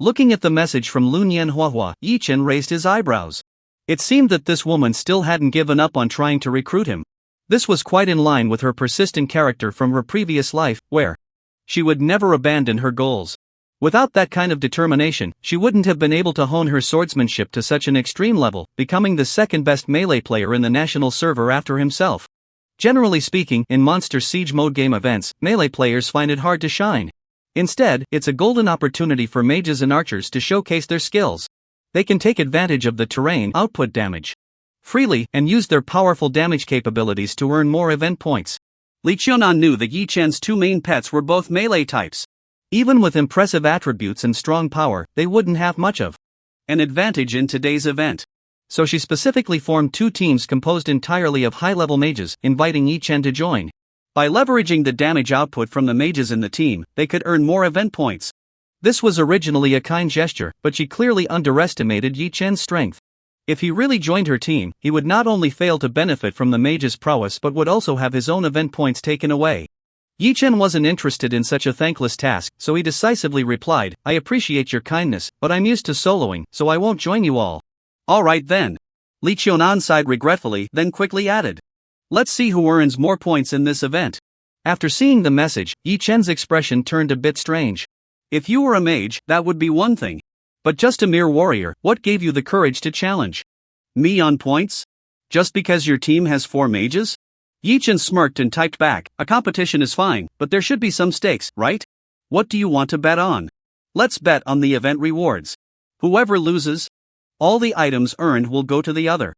Looking at the message from Lu Nianhuahua, Yi Chen raised his eyebrows. It seemed that this woman still hadn't given up on trying to recruit him. This was quite in line with her persistent character from her previous life, where she would never abandon her goals. Without that kind of determination, she wouldn't have been able to hone her swordsmanship to such an extreme level, becoming the second best melee player in the national server after himself. Generally speaking, in Monster Siege mode game events, melee players find it hard to shine. Instead, it's a golden opportunity for mages and archers to showcase their skills. They can take advantage of the terrain output damage freely and use their powerful damage capabilities to earn more event points. Li Qianan knew that Yi Chen's 2 main pets were both melee types. Even with impressive attributes and strong power, they wouldn't have much of an advantage in today's event. So she specifically formed 2 teams composed entirely of high-level mages, inviting Yi Chen to join. By leveraging the damage output from the mages in the team, they could earn more event points. This was originally a kind gesture, but she clearly underestimated Yi Chen's strength. If he really joined her team, he would not only fail to benefit from the mage's prowess but would also have his own event points taken away. Yi Chen wasn't interested in such a thankless task, so he decisively replied, I appreciate your kindness, but I'm used to soloing, so I won't join you all. Alright then. Li Qianan sighed regretfully, then quickly added. Let's see who earns more points in this event. After seeing the message, Yi Chen's expression turned a bit strange. If you were a mage, that would be one thing. But just a mere warrior, what gave you the courage to challenge me on points? Just because your team has 4 mages? Yi Chen smirked and typed back, a competition is fine, but there should be some stakes, right? What do you want to bet on? Let's bet on the event rewards. Whoever loses, all the items earned will go to the other.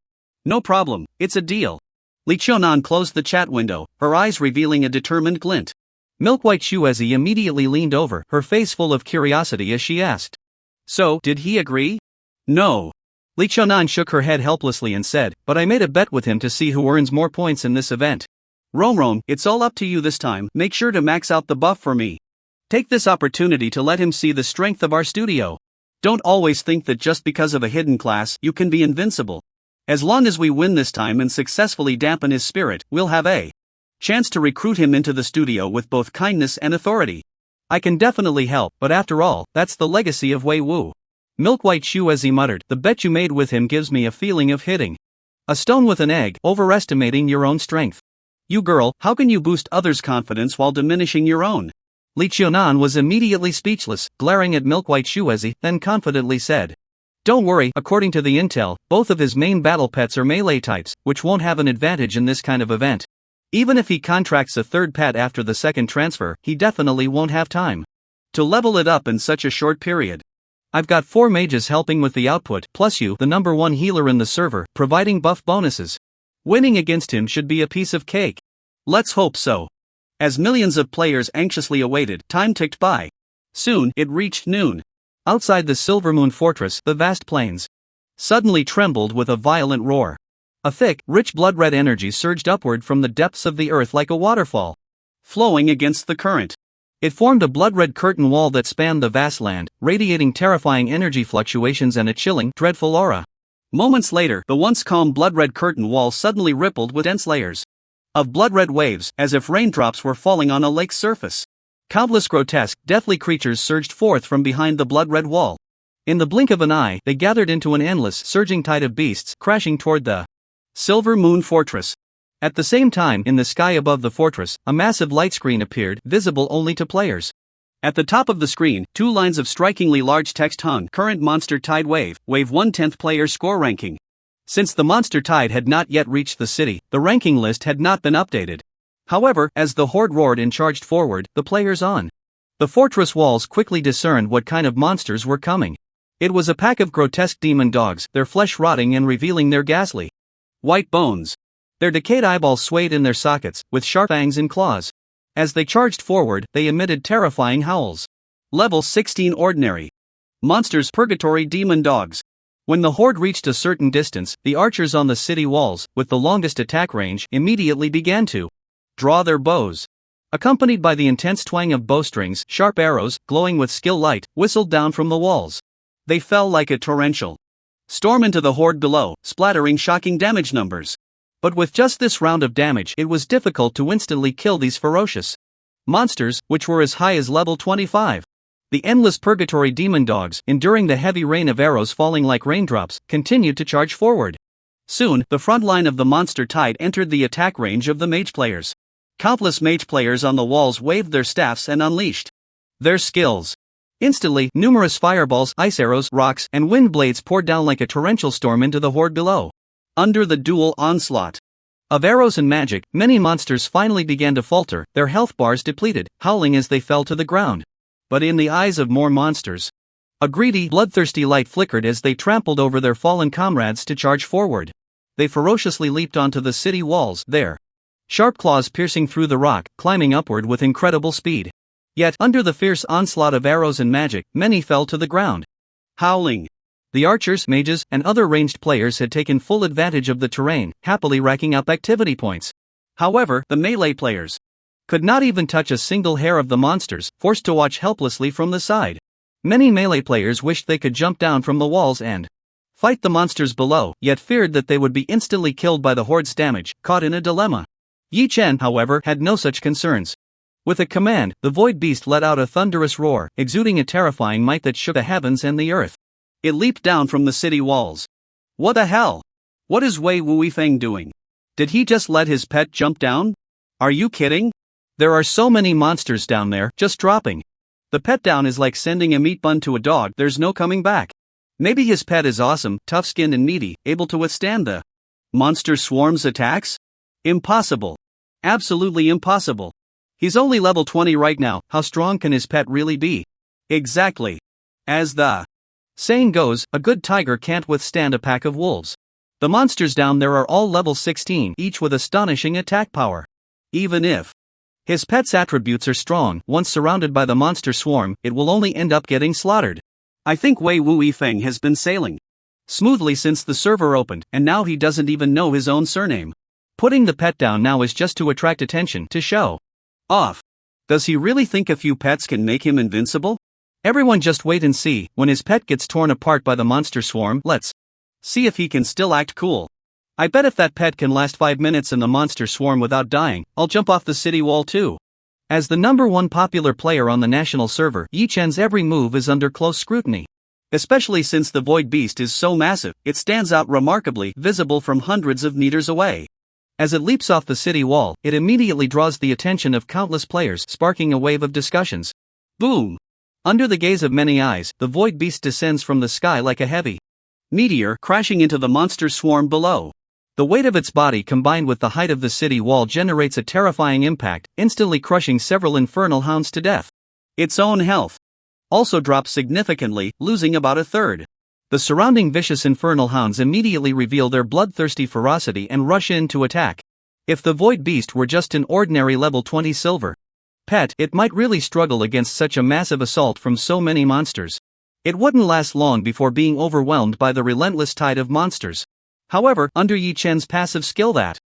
No problem, it's a deal. Li Qiunan closed the chat window, her eyes revealing a determined glint. Milk-White Xuezi immediately leaned over, her face full of curiosity as she asked. So, did he agree? No. Li Qiunan shook her head helplessly and said, but I made a bet with him to see who earns more points in this event. Rom, it's all up to you this time, make sure to max out the buff for me. Take this opportunity to let him see the strength of our studio. Don't always think that just because of a hidden class you can be invincible. As long as we win this time and successfully dampen his spirit, we'll have a chance to recruit him into the studio with both kindness and authority. I can definitely help, but after all, that's the legacy of Wei Wu. Milk-White Xuezi muttered, the bet you made with him gives me a feeling of hitting a stone with an egg, overestimating your own strength. You girl, how can you boost others' confidence while diminishing your own? Li Qiunan was immediately speechless, glaring at Milk-White Xuezi, then confidently said. Don't worry, according to the intel, both of his main battle pets are melee types, which won't have an advantage in this kind of event. Even if he contracts a third pet after the second transfer, he definitely won't have time to level it up in such a short period. I've got 4 mages helping with the output, plus you, the number 1 healer in the server, providing buff bonuses. Winning against him should be a piece of cake. Let's hope so. As millions of players anxiously awaited, time ticked by. Soon, it reached noon. Outside the Silver Moon Fortress, the vast plains suddenly trembled with a violent roar. A thick, rich blood-red energy surged upward from the depths of the earth like a waterfall, flowing against the current. It formed a blood-red curtain wall that spanned the vast land, radiating terrifying energy fluctuations and a chilling, dreadful aura. Moments later, the once calm blood-red curtain wall suddenly rippled with dense layers of blood-red waves, as if raindrops were falling on a lake's surface. Countless grotesque, deathly creatures surged forth from behind the blood-red wall. In the blink of an eye, they gathered into an endless, surging tide of beasts, crashing toward the Silver Moon Fortress. At the same time, in the sky above the fortress, a massive light screen appeared, visible only to players. At the top of the screen, 2 lines of strikingly large text hung, Current Monster Tide Wave 1 10th Player Score Ranking. Since the monster tide had not yet reached the city, the ranking list had not been updated. However, as the horde roared and charged forward, the players on the fortress walls quickly discerned what kind of monsters were coming. It was a pack of grotesque demon dogs, their flesh rotting and revealing their ghastly white bones. Their decayed eyeballs swayed in their sockets, with sharp fangs and claws. As they charged forward, they emitted terrifying howls. Level 16 Ordinary Monsters Purgatory Demon Dogs. When the horde reached a certain distance, the archers on the city walls, with the longest attack range, immediately began to draw their bows. Accompanied by the intense twang of bowstrings, sharp arrows, glowing with skill light, whistled down from the walls. They fell like a torrential storm into the horde below, splattering shocking damage numbers. But with just this round of damage, it was difficult to instantly kill these ferocious monsters, which were as high as level 25. The endless purgatory demon dogs, enduring the heavy rain of arrows falling like raindrops, continued to charge forward. Soon, the front line of the monster tide entered the attack range of the mage players. Countless mage players on the walls waved their staffs and unleashed their skills. Instantly, numerous fireballs, ice arrows, rocks, and wind blades poured down like a torrential storm into the horde below. Under the dual onslaught of arrows and magic, many monsters finally began to falter, their health bars depleted, howling as they fell to the ground. But in the eyes of more monsters, a greedy, bloodthirsty light flickered as they trampled over their fallen comrades to charge forward. They ferociously leaped onto the city walls, their sharp claws piercing through the rock, climbing upward with incredible speed. Yet, under the fierce onslaught of arrows and magic, many fell to the ground, howling. The archers, mages, and other ranged players had taken full advantage of the terrain, happily racking up activity points. However, the melee players could not even touch a single hair of the monsters, forced to watch helplessly from the side. Many melee players wished they could jump down from the walls and fight the monsters below, yet feared that they would be instantly killed by the horde's damage, caught in a dilemma. Yi Chen, however, had no such concerns. With a command, the void beast let out a thunderous roar, exuding a terrifying might that shook the heavens and the earth. It leaped down from the city walls. What the hell? What is Wei Wuifeng doing? Did he just let his pet jump down? Are you kidding? There are so many monsters down there, just dropping the pet down is like sending a meat bun to a dog, there's no coming back. Maybe his pet is awesome, tough-skinned and meaty, able to withstand the Monster swarms attacks? Impossible. Absolutely impossible. He's only level 20 right now, how strong can his pet really be? Exactly. As the saying goes, a good tiger can't withstand a pack of wolves. The monsters down there are all level 16, each with astonishing attack power. Even if his pet's attributes are strong, once surrounded by the monster swarm, it will only end up getting slaughtered. I think Wei Wu Yifeng has been sailing smoothly since the server opened, and now he doesn't even know his own surname. Putting the pet down now is just to attract attention, to show off. Does he really think a few pets can make him invincible? Everyone just wait and see. When his pet gets torn apart by the monster swarm, let's see if he can still act cool. I bet if that pet can last 5 minutes in the monster swarm without dying, I'll jump off the city wall too. As the #1 popular player on the national server, Yi Chen's every move is under close scrutiny. Especially since the Void Beast is so massive, it stands out remarkably, visible from hundreds of meters away. As it leaps off the city wall, it immediately draws the attention of countless players, sparking a wave of discussions. Boom! Under the gaze of many eyes, the Void Beast descends from the sky like a heavy meteor, crashing into the monster swarm below. The weight of its body combined with the height of the city wall generates a terrifying impact, instantly crushing several infernal hounds to death. Its own health also drops significantly, losing about a third. The surrounding vicious infernal hounds immediately reveal their bloodthirsty ferocity and rush in to attack. If the Void Beast were just an ordinary level 20 silver pet, it might really struggle against such a massive assault from so many monsters. It wouldn't last long before being overwhelmed by the relentless tide of monsters. However, under Yi Chen's passive skill that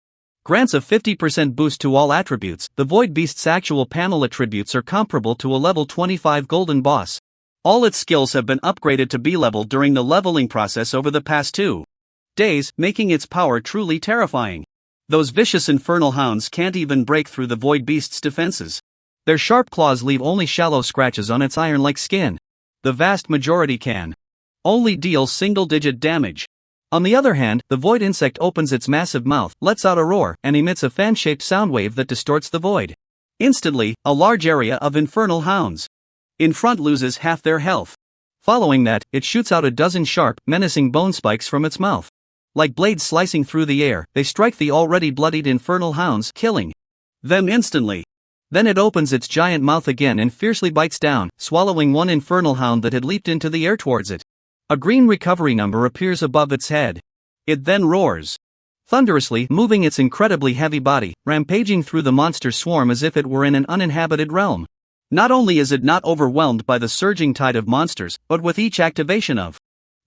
grants a 50% boost to all attributes, the Void Beast's actual panel attributes are comparable to a level 25 golden boss. All its skills have been upgraded to B-level during the leveling process over the past 2 days, making its power truly terrifying. Those vicious infernal hounds can't even break through the Void Beast's defenses. Their sharp claws leave only shallow scratches on its iron-like skin. The vast majority can only deal single-digit damage. On the other hand, the void insect opens its massive mouth, lets out a roar, and emits a fan-shaped sound wave that distorts the void. Instantly, a large area of infernal hounds in front loses half their health. Following that, it shoots out a dozen sharp, menacing bone spikes from its mouth. Like blades slicing through the air, they strike the already bloodied infernal hounds, killing them instantly. Then it opens its giant mouth again and fiercely bites down, swallowing one infernal hound that had leaped into the air towards it. A green recovery number appears above its head. It then roars thunderously, moving its incredibly heavy body, rampaging through the monster swarm as if it were in an uninhabited realm. Not only is it not overwhelmed by the surging tide of monsters, but with each activation of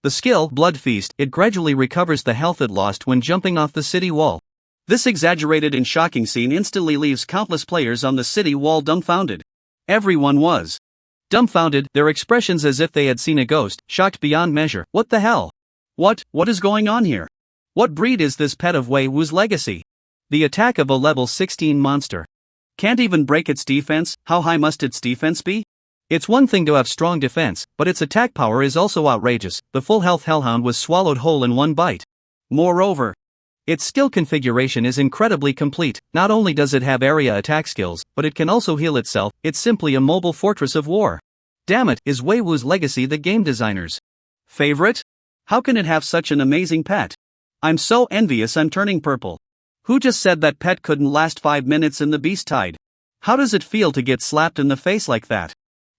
the skill, Blood Feast, it gradually recovers the health it lost when jumping off the city wall. This exaggerated and shocking scene instantly leaves countless players on the city wall dumbfounded. Everyone was dumbfounded, their expressions as if they had seen a ghost, shocked beyond measure. What the hell? What is going on here? What breed is this pet of Wei Wu's legacy? The attack of a level 16 monster can't even break its defense. How high must its defense be? It's one thing to have strong defense, but its attack power is also outrageous. The full health hellhound was swallowed whole in one bite. Moreover, its skill configuration is incredibly complete. Not only does it have area attack skills, but it can also heal itself. It's simply a mobile fortress of war. Damn it, is Wei Wu's legacy the game designer's favorite? How can it have such an amazing pet? I'm so envious I'm turning purple. Who just said that pet couldn't last 5 minutes in the beast tide? How does it feel to get slapped in the face like that?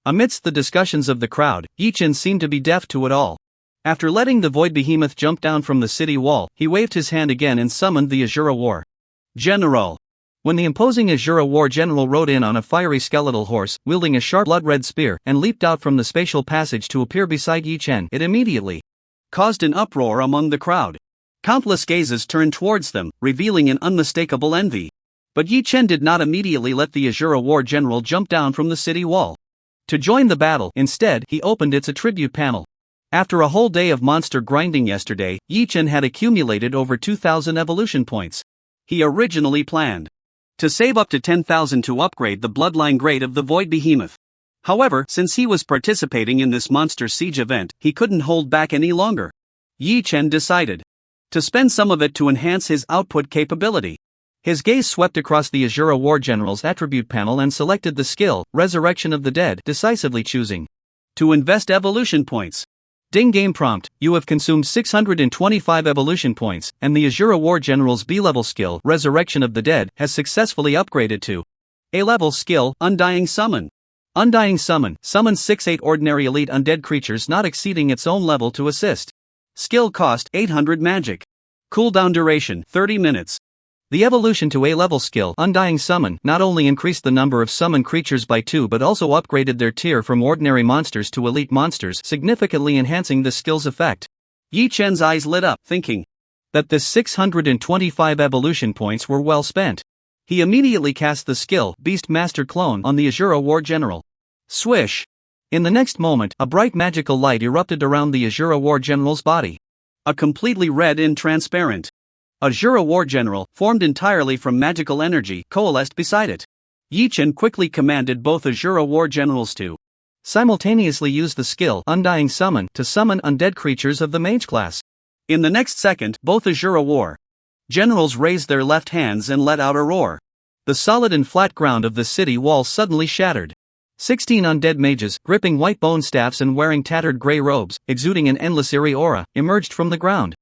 Amidst the discussions of the crowd, Yi Chen seemed to be deaf to it all. After letting the void behemoth jump down from the city wall, he waved his hand again and summoned the Azura War General. When the imposing Azura War General rode in on a fiery skeletal horse, wielding a sharp blood-red spear, and leaped out from the spatial passage to appear beside Yi Chen, it immediately caused an uproar among the crowd. Countless gazes turned towards them, revealing an unmistakable envy. But Yi Chen did not immediately let the Azura War General jump down from the city wall to join the battle. Instead, he opened its attribute panel. After a whole day of monster grinding yesterday, Yi Chen had accumulated over 2,000 evolution points. He originally planned to save up to 10,000 to upgrade the bloodline grade of the Void Behemoth. However, since he was participating in this monster siege event, he couldn't hold back any longer. Yi Chen decided to spend some of it to enhance his output capability. His gaze swept across the Azura War General's attribute panel and selected the skill, Resurrection of the Dead, decisively choosing to invest evolution points. Ding game prompt, you have consumed 625 evolution points, and the Azura War General's B-level skill, Resurrection of the Dead, has successfully upgraded to A-level skill, Undying Summon. Undying Summon, summons 6/8 ordinary elite undead creatures not exceeding its own level to assist. Skill cost, 800 magic. Cooldown duration, 30 minutes. The evolution to A-level skill, Undying Summon, not only increased the number of summoned creatures by 2 but also upgraded their tier from ordinary monsters to elite monsters, significantly enhancing the skill's effect. Yi Chen's eyes lit up, thinking that the 625 evolution points were well spent. He immediately cast the skill, Beast Master Clone, on the Azura War General. Swish! In the next moment, a bright magical light erupted around the Azura War General's body. A completely red and transparent Azura War General, formed entirely from magical energy, coalesced beside it. Yi Chen quickly commanded both Azura War Generals to simultaneously use the skill Undying Summon to summon undead creatures of the mage class. In the next second, both Azura War Generals raised their left hands and let out a roar. The solid and flat ground of the city wall suddenly shattered. 16 undead mages, gripping white bone staffs and wearing tattered grey robes, exuding an endless eerie aura, emerged from the ground.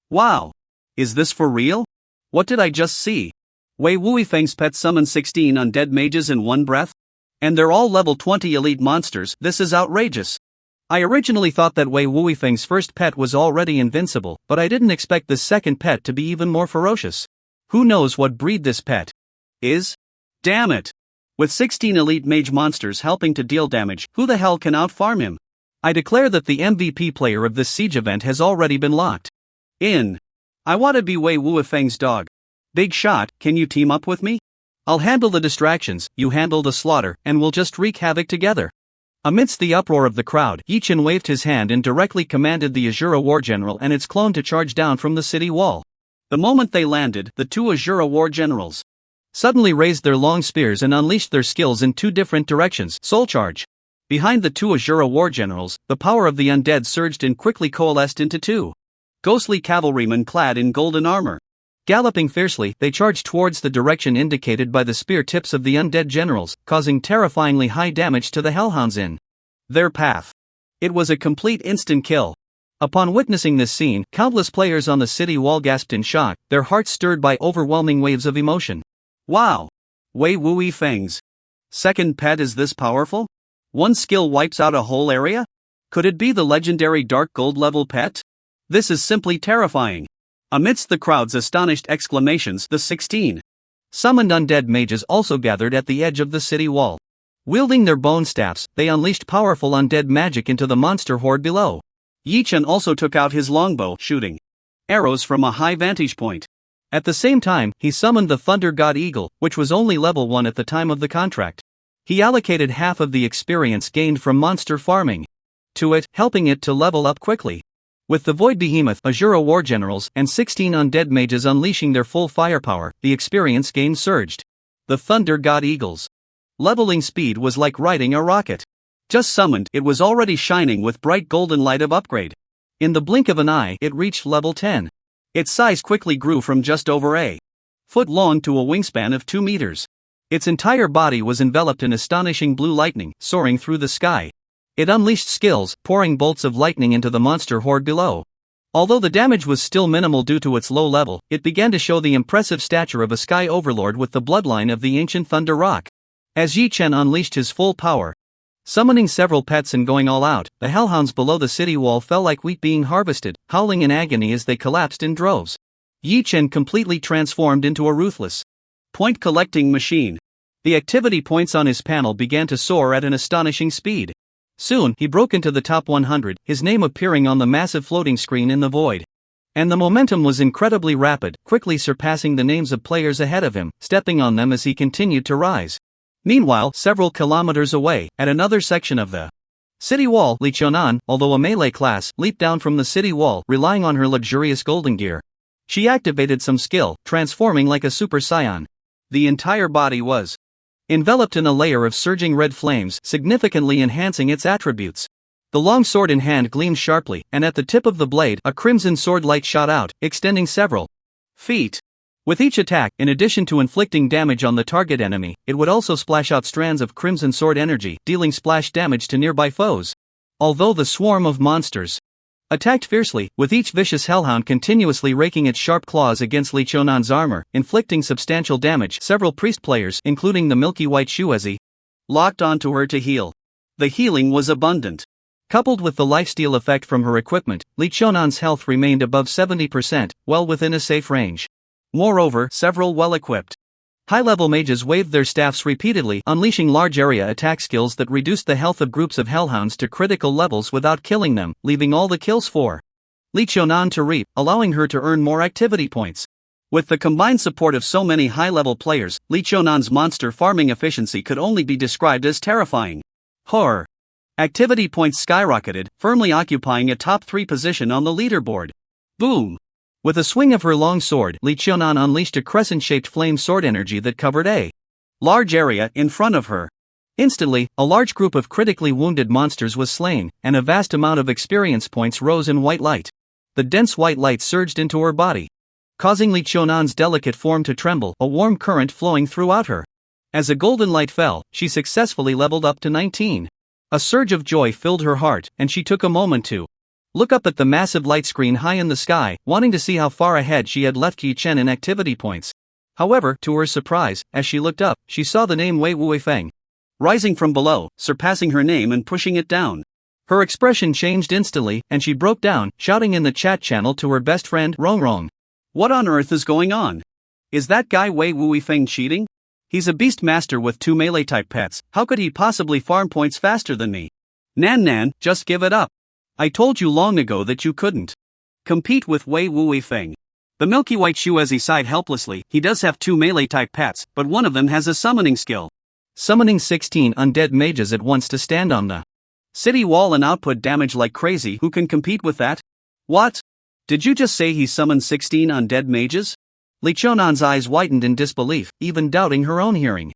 Wow! Is this for real? What did I just see? Wei Wuifeng's pet summoned 16 undead mages in one breath? And they're all level 20 elite monsters. This is outrageous. I originally thought that Wei Wuifeng's first pet was already invincible, but I didn't expect this second pet to be even more ferocious. Who knows what breed this pet is? Damn it! With 16 elite mage monsters helping to deal damage, who the hell can outfarm him? I declare that the MVP player of this siege event has already been locked in. I want to be Wei Wuifeng's dog. Big shot, can you team up with me? I'll handle the distractions, you handle the slaughter, and we'll just wreak havoc together. Amidst the uproar of the crowd, Yi Chen waved his hand and directly commanded the Azura War General and its clone to charge down from the city wall. The moment they landed, the two Azura War Generals suddenly raised their long spears and unleashed their skills in two different directions. Soul Charge. Behind the two Azura War Generals, the power of the undead surged and quickly coalesced into two ghostly cavalrymen clad in golden armor. Galloping fiercely, they charged towards the direction indicated by the spear tips of the undead generals, causing terrifyingly high damage to the hellhounds in their path. It was a complete instant kill. Upon witnessing this scene, countless players on the city wall gasped in shock, their hearts stirred by overwhelming waves of emotion. Wow! Wei Wuifeng's second pet is this powerful? One skill wipes out a whole area? Could it be the legendary Dark Gold level pet? This is simply terrifying. Amidst the crowd's astonished exclamations, the 16 summoned undead mages also gathered at the edge of the city wall. Wielding their bone staffs, they unleashed powerful undead magic into the monster horde below. Yi Chen also took out his longbow, shooting arrows from a high vantage point. At the same time, he summoned the Thunder God Eagle, which was only level 1 at the time of the contract. He allocated half of the experience gained from monster farming to it, helping it to level up quickly. With the Void Behemoth, Azura War Generals, and 16 undead mages unleashing their full firepower, the experience gain surged. The Thunder God Eagle's leveling speed was like riding a rocket. Just summoned, it was already shining with bright golden light of upgrade. In the blink of an eye, it reached level 10. Its size quickly grew from just over a foot long to a wingspan of 2 meters. Its entire body was enveloped in astonishing blue lightning, soaring through the sky. It unleashed skills, pouring bolts of lightning into the monster horde below. Although the damage was still minimal due to its low level, it began to show the impressive stature of a sky overlord with the bloodline of the ancient Thunder Rock. As Yi Chen unleashed his full power, summoning several pets and going all out, the hellhounds below the city wall fell like wheat being harvested, howling in agony as they collapsed in droves. Yi Chen completely transformed into a ruthless point-collecting machine. The activity points on his panel began to soar at an astonishing speed. Soon, he broke into the top 100, his name appearing on the massive floating screen in the void. And the momentum was incredibly rapid, quickly surpassing the names of players ahead of him, stepping on them as he continued to rise. Meanwhile, several kilometers away, at another section of the city wall, Li Qiaonan, although a melee class, leaped down from the city wall, relying on her luxurious golden gear. She activated some skill, transforming like a Super Saiyan. The entire body was enveloped in a layer of surging red flames, significantly enhancing its attributes. The long sword in hand gleamed sharply, and at the tip of the blade, a crimson sword light shot out, extending several feet. With each attack, in addition to inflicting damage on the target enemy, it would also splash out strands of crimson sword energy, dealing splash damage to nearby foes. Although the swarm of monsters attacked fiercely, with each vicious hellhound continuously raking its sharp claws against Lee Chonan's armor, inflicting substantial damage. Several priest players, including the milky white Shuezi, locked onto her to heal. The healing was abundant. Coupled with the lifesteal effect from her equipment, Lee Chonan's health remained above 70%, well within a safe range. Moreover, several well-equipped high-level mages waved their staffs repeatedly, unleashing large-area attack skills that reduced the health of groups of hellhounds to critical levels without killing them, leaving all the kills for Lee Chonan to reap, allowing her to earn more activity points. With the combined support of so many high-level players, Lee Chonan's monster farming efficiency could only be described as terrifying. Horror. Activity points skyrocketed, firmly occupying a top 3 position on the leaderboard. Boom! With a swing of her long sword, Lee Chonan unleashed a crescent-shaped flame sword energy that covered a large area in front of her. Instantly, a large group of critically wounded monsters was slain, and a vast amount of experience points rose in white light. The dense white light surged into her body, causing Lee Chonan's delicate form to tremble, a warm current flowing throughout her. As a golden light fell, she successfully leveled up to 19. A surge of joy filled her heart, and she took a moment to look up at the massive light screen high in the sky, wanting to see how far ahead she had left Yi Chen in activity points. However, to her surprise, as she looked up, she saw the name Wei Wuifeng rising from below, surpassing her name and pushing it down. Her expression changed instantly, and she broke down, shouting in the chat channel to her best friend, Rong Rong. What on earth is going on? Is that guy Wei Wuifeng cheating? He's a beast master with 2 melee-type pets, how could he possibly farm points faster than me? Nan, just give it up. I told you long ago that you couldn't compete with Wei Wuifeng. The milky white Shuezi sighed helplessly. He does have 2 melee-type pets, but one of them has a summoning skill. Summoning 16 undead mages at once to stand on the city wall and output damage like crazy. Who can compete with that? What? Did you just say he summoned 16 undead mages? Lee Chonan's eyes widened in disbelief, even doubting her own hearing.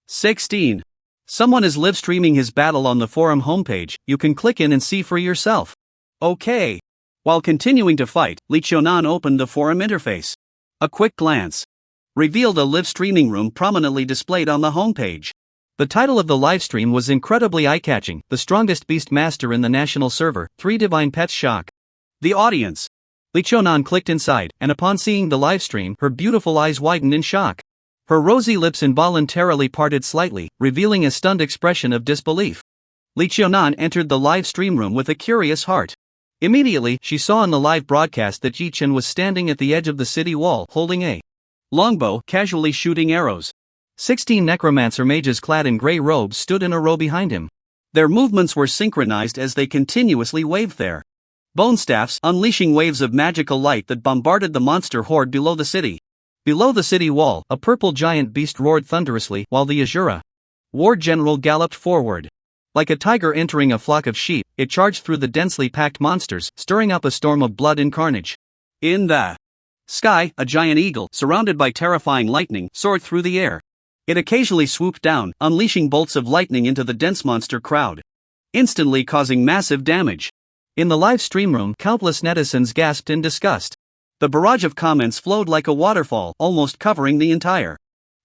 16. Someone is live streaming his battle on the forum homepage, you can click in and see for yourself. Okay. While continuing to fight, Lee Chonan opened the forum interface. A quick glance revealed a live streaming room prominently displayed on the homepage. The title of the livestream was incredibly eye-catching, the strongest beast master in the national server, 3 divine pets shock the audience. Lee Chonan clicked inside, and upon seeing the livestream, her beautiful eyes widened in shock. Her rosy lips involuntarily parted slightly, revealing a stunned expression of disbelief. Lee Chonan entered the live stream room with a curious heart. Immediately, she saw in the live broadcast that Yi Chen was standing at the edge of the city wall, holding a longbow, casually shooting arrows. 16 necromancer mages clad in grey robes stood in a row behind him. Their movements were synchronized as they continuously waved their bone staffs, unleashing waves of magical light that bombarded the monster horde below the city. Below the city wall, a purple giant beast roared thunderously, while the Azura war general galloped forward. Like a tiger entering a flock of sheep, it charged through the densely packed monsters, stirring up a storm of blood and carnage. In the sky, a giant eagle, surrounded by terrifying lightning, soared through the air. It occasionally swooped down, unleashing bolts of lightning into the dense monster crowd, instantly causing massive damage. In the live stream room, countless netizens gasped in disgust. The barrage of comments flowed like a waterfall, almost covering the entire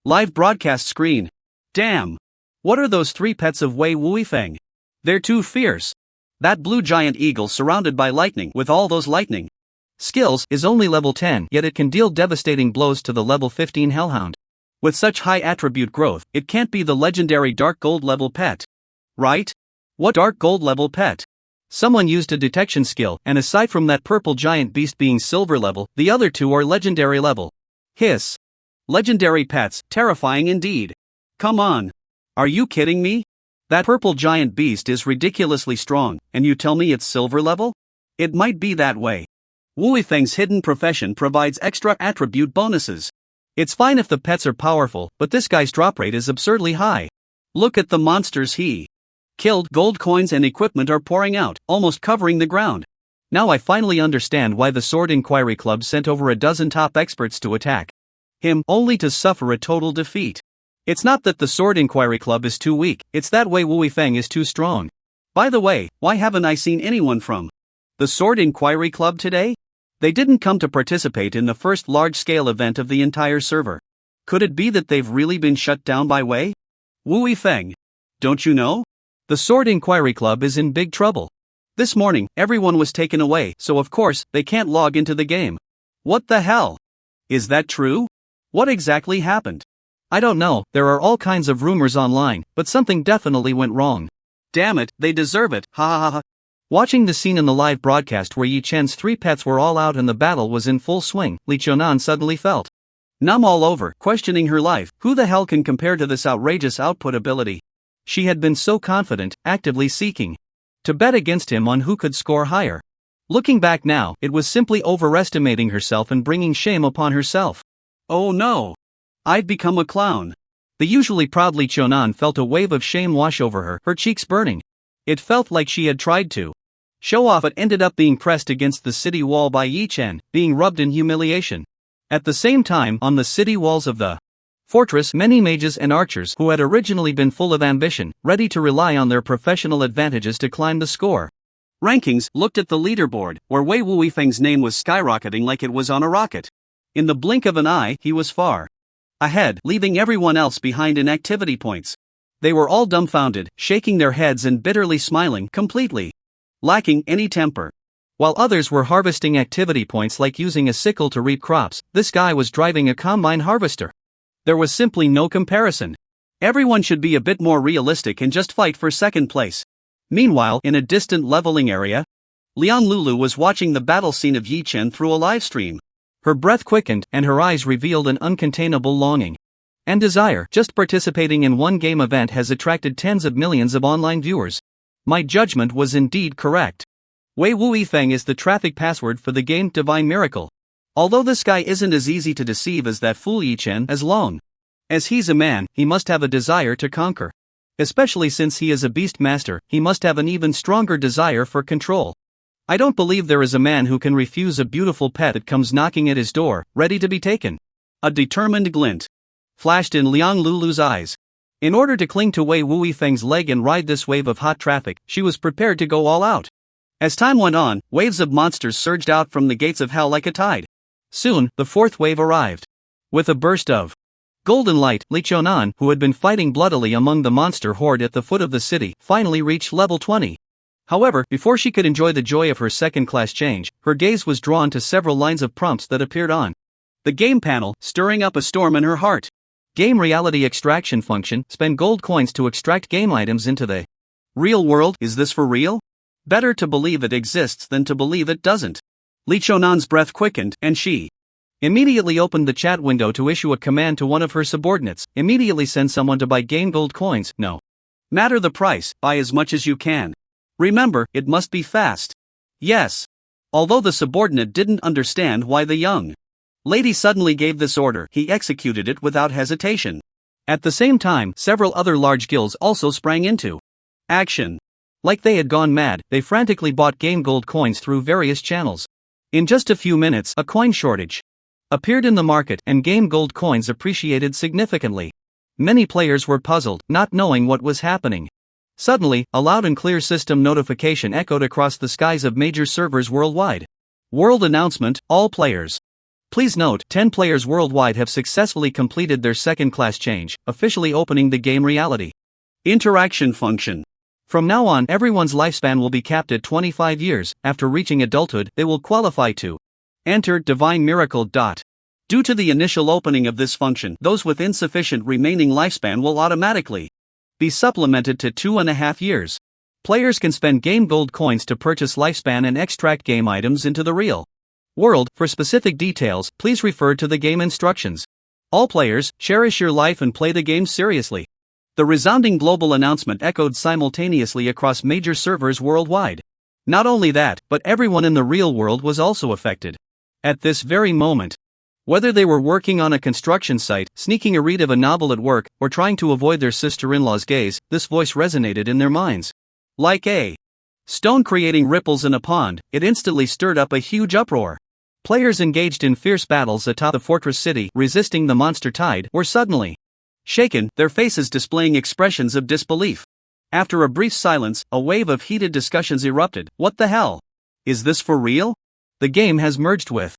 live broadcast screen. Damn! What are those 3 pets of Wei Wuifeng? They're too fierce. That blue giant eagle surrounded by lightning, with all those lightning skills, is only level 10, yet it can deal devastating blows to the level 15 hellhound. With such high attribute growth, it can't be the legendary dark gold level pet. Right? What dark gold level pet? Someone used a detection skill, and aside from that purple giant beast being silver level, the other 2 are legendary level. Hiss. Legendary pets, terrifying indeed. Come on. Are you kidding me? That purple giant beast is ridiculously strong, and you tell me it's silver level? It might be that way. Wuifeng's hidden profession provides extra attribute bonuses. It's fine if the pets are powerful, but this guy's drop rate is absurdly high. Look at the monsters he killed. Gold coins and equipment are pouring out, almost covering the ground. Now I finally understand why the Sword Inquiry Club sent over a dozen top experts to attack him, only to suffer a total defeat. It's not that the Sword Inquiry Club is too weak, it's that Wei Wuifeng is too strong. By the way, why haven't I seen anyone from the Sword Inquiry Club today? They didn't come to participate in the first large-scale event of the entire server. Could it be that they've really been shut down by Wei Wuifeng? Don't you know? The Sword Inquiry Club is in big trouble. This morning, everyone was taken away, so of course, they can't log into the game. What the hell? Is that true? What exactly happened? I don't know, there are all kinds of rumors online, but something definitely went wrong. Damn it, they deserve it, ha ha ha. Watching the scene in the live broadcast where Yi Chen's 3 pets were all out and the battle was in full swing, Li Chonan suddenly felt numb all over, questioning her life. Who the hell can compare to this outrageous output ability? She had been so confident, actively seeking to bet against him on who could score higher. Looking back now, it was simply overestimating herself and bringing shame upon herself. Oh no! I'd become a clown. The usually proud Li Chonan felt a wave of shame wash over her cheeks burning. It felt like she had tried to show off but ended up being pressed against the city wall by Yi Chen, being rubbed in humiliation. At the same time, on the city walls of the fortress, many mages and archers who had originally been full of ambition, ready to rely on their professional advantages to climb the score rankings, looked at the leaderboard, where Wei Wuifeng's name was skyrocketing like it was on a rocket. In the blink of an eye, he was far ahead, leaving everyone else behind in activity points. They were all dumbfounded, shaking their heads and bitterly smiling, completely lacking any temper. While others were harvesting activity points like using a sickle to reap crops, this guy was driving a combine harvester. There was simply no comparison. Everyone should be a bit more realistic and just fight for second place. Meanwhile, in a distant leveling area, Liang Lulu was watching the battle scene of Yi Chen through a live stream. Her breath quickened, and her eyes revealed an uncontainable longing and desire. Just participating in one game event has attracted tens of millions of online viewers. My judgment was indeed correct. Wei Wuifeng is the traffic password for the game Divine Miracle. Although this guy isn't as easy to deceive as that fool Yi Chen, as long as he's a man, he must have a desire to conquer. Especially since he is a beast master, he must have an even stronger desire for control. I don't believe there is a man who can refuse a beautiful pet that comes knocking at his door, ready to be taken. A determined glint flashed in Liang Lulu's eyes. In order to cling to Wei Wuifeng's leg and ride this wave of hot traffic, she was prepared to go all out. As time went on, waves of monsters surged out from the gates of hell like a tide. Soon, the fourth wave arrived. With a burst of golden light, Li Chonan, who had been fighting bloodily among the monster horde at the foot of the city, finally reached level 20. However, before she could enjoy the joy of her second-class change, her gaze was drawn to several lines of prompts that appeared on the game panel, stirring up a storm in her heart. Game reality extraction function, spend gold coins to extract game items into the real world. Is this for real? Better to believe it exists than to believe it doesn't. Li Chonan's breath quickened, and she immediately opened the chat window to issue a command to one of her subordinates. Immediately send someone to buy game gold coins. No matter the price, buy as much as you can. Remember, it must be fast. Yes. Although the subordinate didn't understand why the young lady suddenly gave this order, he executed it without hesitation. At the same time, several other large guilds also sprang into action. Like they had gone mad, they frantically bought game gold coins through various channels. In just a few minutes, a coin shortage appeared in the market, and game gold coins appreciated significantly. Many players were puzzled, not knowing what was happening. Suddenly, a loud and clear system notification echoed across the skies of major servers worldwide. World announcement, all players. Please note, 10 players worldwide have successfully completed their second-class change, officially opening the game reality interaction function. From now on, everyone's lifespan will be capped at 25 years. After reaching adulthood, they will qualify to enter Divine Miracle. Due to the initial opening of this function, those with insufficient remaining lifespan will automatically be supplemented to 2.5 years. Players can spend game gold coins to purchase lifespan and extract game items into the real world. For specific details, please refer to the game instructions. All players, cherish your life and play the game seriously. The resounding global announcement echoed simultaneously across major servers worldwide. Not only that, but everyone in the real world was also affected. At this very moment, whether they were working on a construction site, sneaking a read of a novel at work, or trying to avoid their sister-in-law's gaze, this voice resonated in their minds. Like a stone creating ripples in a pond, it instantly stirred up a huge uproar. Players engaged in fierce battles atop the fortress city, resisting the monster tide, were suddenly shaken, their faces displaying expressions of disbelief. After a brief silence, a wave of heated discussions erupted. What the hell? Is this for real? The game has merged with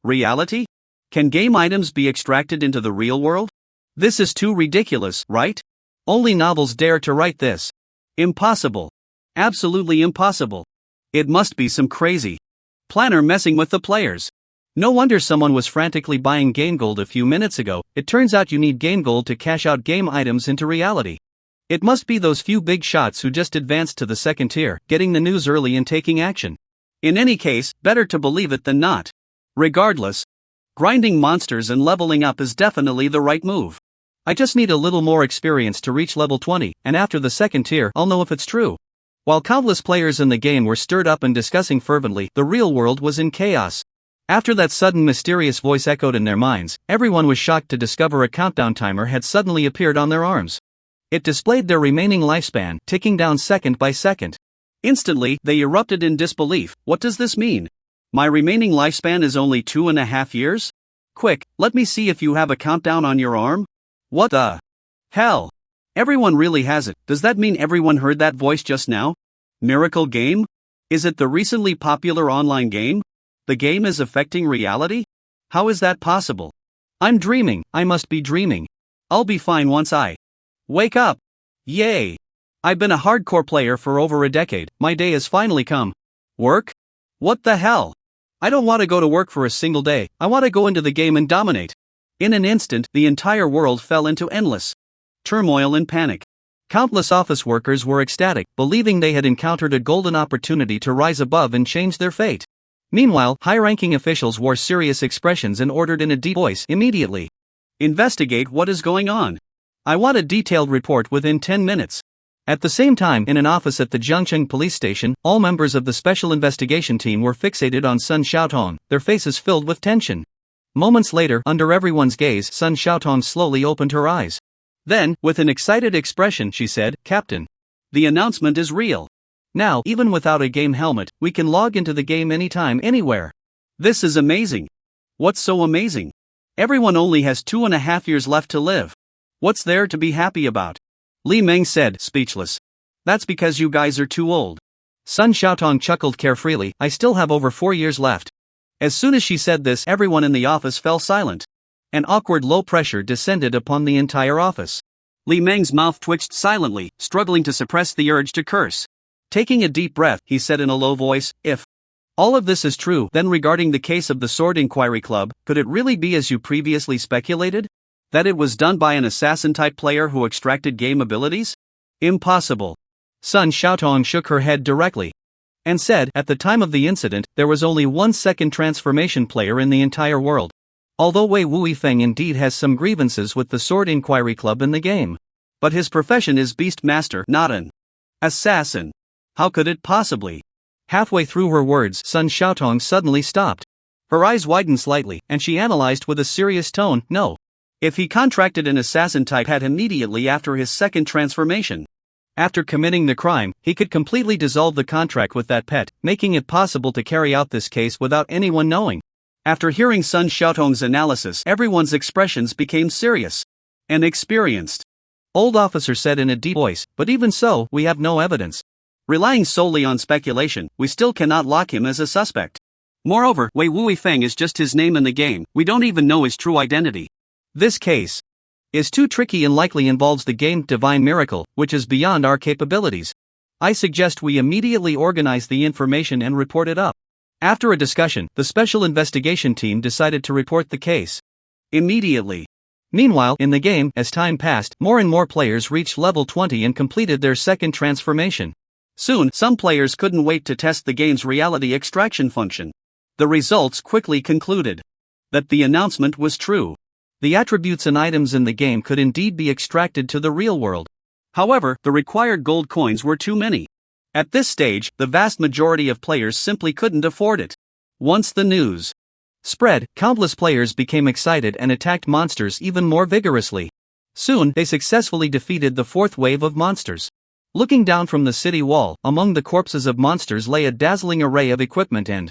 reality? Can game items be extracted into the real world? This is too ridiculous, right? Only novels dare to write this. Impossible. Absolutely impossible. It must be some crazy planner messing with the players. No wonder someone was frantically buying game gold a few minutes ago. It turns out you need game gold to cash out game items into reality. It must be those few big shots who just advanced to the second tier, getting the news early and taking action. In any case, better to believe it than not. Regardless, grinding monsters and leveling up is definitely the right move. I just need a little more experience to reach level 20, and after the second tier, I'll know if it's true. While countless players in the game were stirred up and discussing fervently, the real world was in chaos. After that sudden mysterious voice echoed in their minds, everyone was shocked to discover a countdown timer had suddenly appeared on their arms. It displayed their remaining lifespan, ticking down second by second. Instantly, they erupted in disbelief. What does this mean? My remaining lifespan is only 2.5 years? Quick, let me see if you have a countdown on your arm. What the hell? Everyone really has it. Does that mean everyone heard that voice just now? Miracle game? Is it the recently popular online game? The game is affecting reality? How is that possible? I'm dreaming. I must be dreaming. I'll be fine once I wake up. Yay! I've been a hardcore player for over a decade. My day has finally come. Work? What the hell? I don't want to go to work for a single day. I want to go into the game and dominate. In an instant, the entire world fell into endless turmoil and panic. Countless office workers were ecstatic, believing they had encountered a golden opportunity to rise above and change their fate. Meanwhile, high-ranking officials wore serious expressions and ordered in a deep voice, immediately investigate what is going on. I want a detailed report within 10 minutes. At the same time, in an office at the Jiangcheng police station, all members of the special investigation team were fixated on Sun Xiaotong, their faces filled with tension. Moments later, under everyone's gaze, Sun Xiaotong slowly opened her eyes. Then, with an excited expression, she said, "Captain, the announcement is real. Now, even without a game helmet, we can log into the game anytime, anywhere. This is amazing." What's so amazing? Everyone only has 2.5 years left to live. What's there to be happy about? Li Meng said, speechless. That's because you guys are too old. Sun Xiaotong chuckled carefreely. I still have over 4 years left. As soon as she said this, everyone in the office fell silent. An awkward low pressure descended upon the entire office. Li Meng's mouth twitched silently, struggling to suppress the urge to curse. Taking a deep breath, he said in a low voice, if all of this is true, then regarding the case of the Sword Inquiry Club, could it really be as you previously speculated? That it was done by an assassin-type player who extracted game abilities? Impossible. Sun Xiaotong shook her head directly and said, at the time of the incident, there was only one second transformation player in the entire world. Although Wei Wuifeng indeed has some grievances with the Sword Inquiry Club in the game. But his profession is Beast Master, not an assassin. How could it possibly? Halfway through her words, Sun Xiaotong suddenly stopped. Her eyes widened slightly, and she analyzed with a serious tone, no. If he contracted an assassin-type pet immediately after his second transformation. After committing the crime, he could completely dissolve the contract with that pet, making it possible to carry out this case without anyone knowing. After hearing Sun Xiaotong's analysis, everyone's expressions became serious and experienced. Old officer said in a deep voice, but even so, we have no evidence. Relying solely on speculation, we still cannot lock him as a suspect. Moreover, Wei Wuifeng is just his name in the game, we don't even know his true identity. This case is too tricky and likely involves the game Divine Miracle, which is beyond our capabilities. I suggest we immediately organize the information and report it up. After a discussion, the special investigation team decided to report the case immediately. Meanwhile, in the game, as time passed, more and more players reached level 20 and completed their second transformation. Soon, some players couldn't wait to test the game's reality extraction function. The results quickly concluded that the announcement was true. The attributes and items in the game could indeed be extracted to the real world. However, the required gold coins were too many. At this stage, the vast majority of players simply couldn't afford it. Once the news spread, countless players became excited and attacked monsters even more vigorously. Soon, they successfully defeated the fourth wave of monsters. Looking down from the city wall, among the corpses of monsters lay a dazzling array of equipment and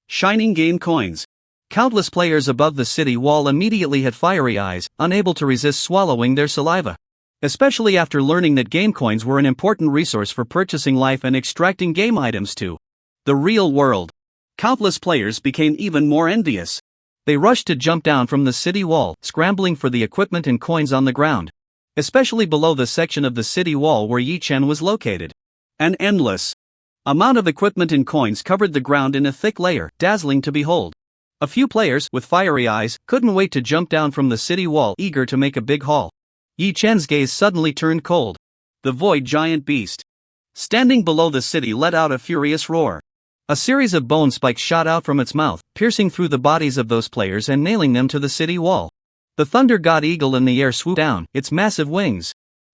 shining game coins. Countless players above the city wall immediately had fiery eyes, unable to resist swallowing their saliva. Especially after learning that game coins were an important resource for purchasing life and extracting game items to the real world. Countless players became even more envious. They rushed to jump down from the city wall, scrambling for the equipment and coins on the ground. Especially below the section of the city wall where Yi Chen was located. An endless Amount of equipment and coins covered the ground in a thick layer, dazzling to behold. A few players, with fiery eyes, couldn't wait to jump down from the city wall, eager to make a big haul. Yi Chen's gaze suddenly turned cold. The void giant beast, standing below the city, let out a furious roar. A series of bone spikes shot out from its mouth, piercing through the bodies of those players and nailing them to the city wall. The thunder god eagle in the air swooped down, its massive wings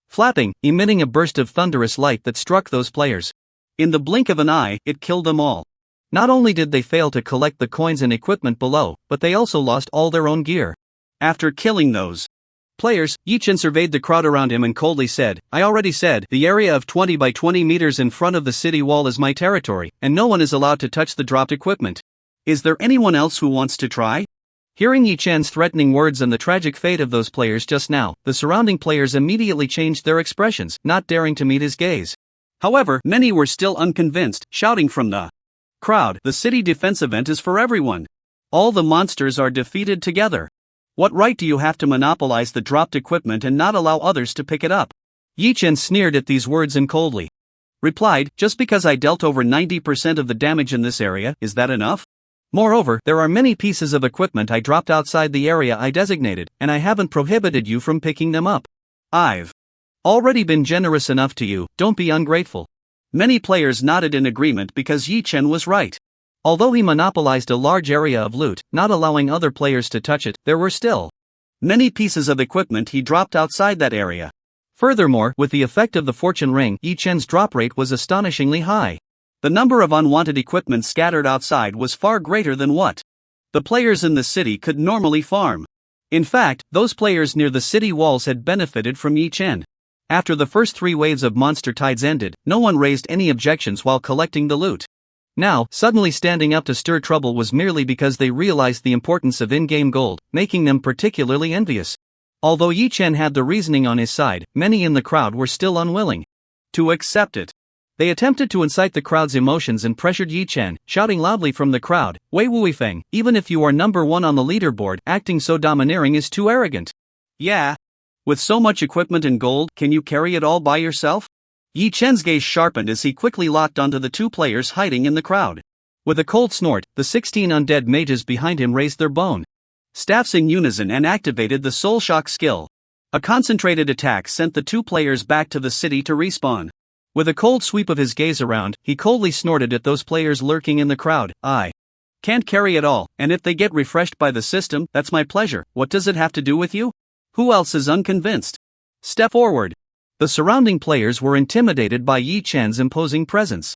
flapping, emitting a burst of thunderous light that struck those players. In the blink of an eye, it killed them all. Not only did they fail to collect the coins and equipment below, but they also lost all their own gear. After killing those players, Yi Chen surveyed the crowd around him and coldly said, "I already said, the area of 20 by 20 meters in front of the city wall is my territory, and no one is allowed to touch the dropped equipment. Is there anyone else who wants to try?" Hearing Yi Chen's threatening words and the tragic fate of those players just now, the surrounding players immediately changed their expressions, not daring to meet his gaze. However, many were still unconvinced, shouting from the crowd, "The city defense event is for everyone. All the monsters are defeated together. What right do you have to monopolize the dropped equipment and not allow others to pick it up?" Yi Chen sneered at these words and coldly replied, "Just because I dealt over 90% of the damage in this area, is that enough? Moreover, there are many pieces of equipment I dropped outside the area I designated, and I haven't prohibited you from picking them up. I've already been generous enough to you, don't be ungrateful." Many players nodded in agreement because Yi Chen was right. Although he monopolized a large area of loot, not allowing other players to touch it, there were still many pieces of equipment he dropped outside that area. Furthermore, with the effect of the fortune ring, Yi Chen's drop rate was astonishingly high. The number of unwanted equipment scattered outside was far greater than what the players in the city could normally farm. In fact, those players near the city walls had benefited from Yi Chen. After the first 3 waves of monster tides ended, no one raised any objections while collecting the loot. Now, suddenly standing up to stir trouble was merely because they realized the importance of in-game gold, making them particularly envious. Although Yi Chen had the reasoning on his side, many in the crowd were still unwilling to accept it. They attempted to incite the crowd's emotions and pressured Yi Chen, shouting loudly from the crowd, "Wei Wuifeng, even if you are number 1 on the leaderboard, acting so domineering is too arrogant. Yeah. With so much equipment and gold, can you carry it all by yourself?" Yi Chen's gaze sharpened as he quickly locked onto the 2 players hiding in the crowd. With a cold snort, the 16 undead mages behind him raised their bone staffs in unison and activated the Soul Shock skill. A concentrated attack sent the 2 players back to the city to respawn. With a cold sweep of his gaze around, he coldly snorted at those players lurking in the crowd, "I can't carry it all, and if they get refreshed by the system, that's my pleasure. What does it have to do with you? Who else is unconvinced? Step forward." The surrounding players were intimidated by Yi Chen's imposing presence.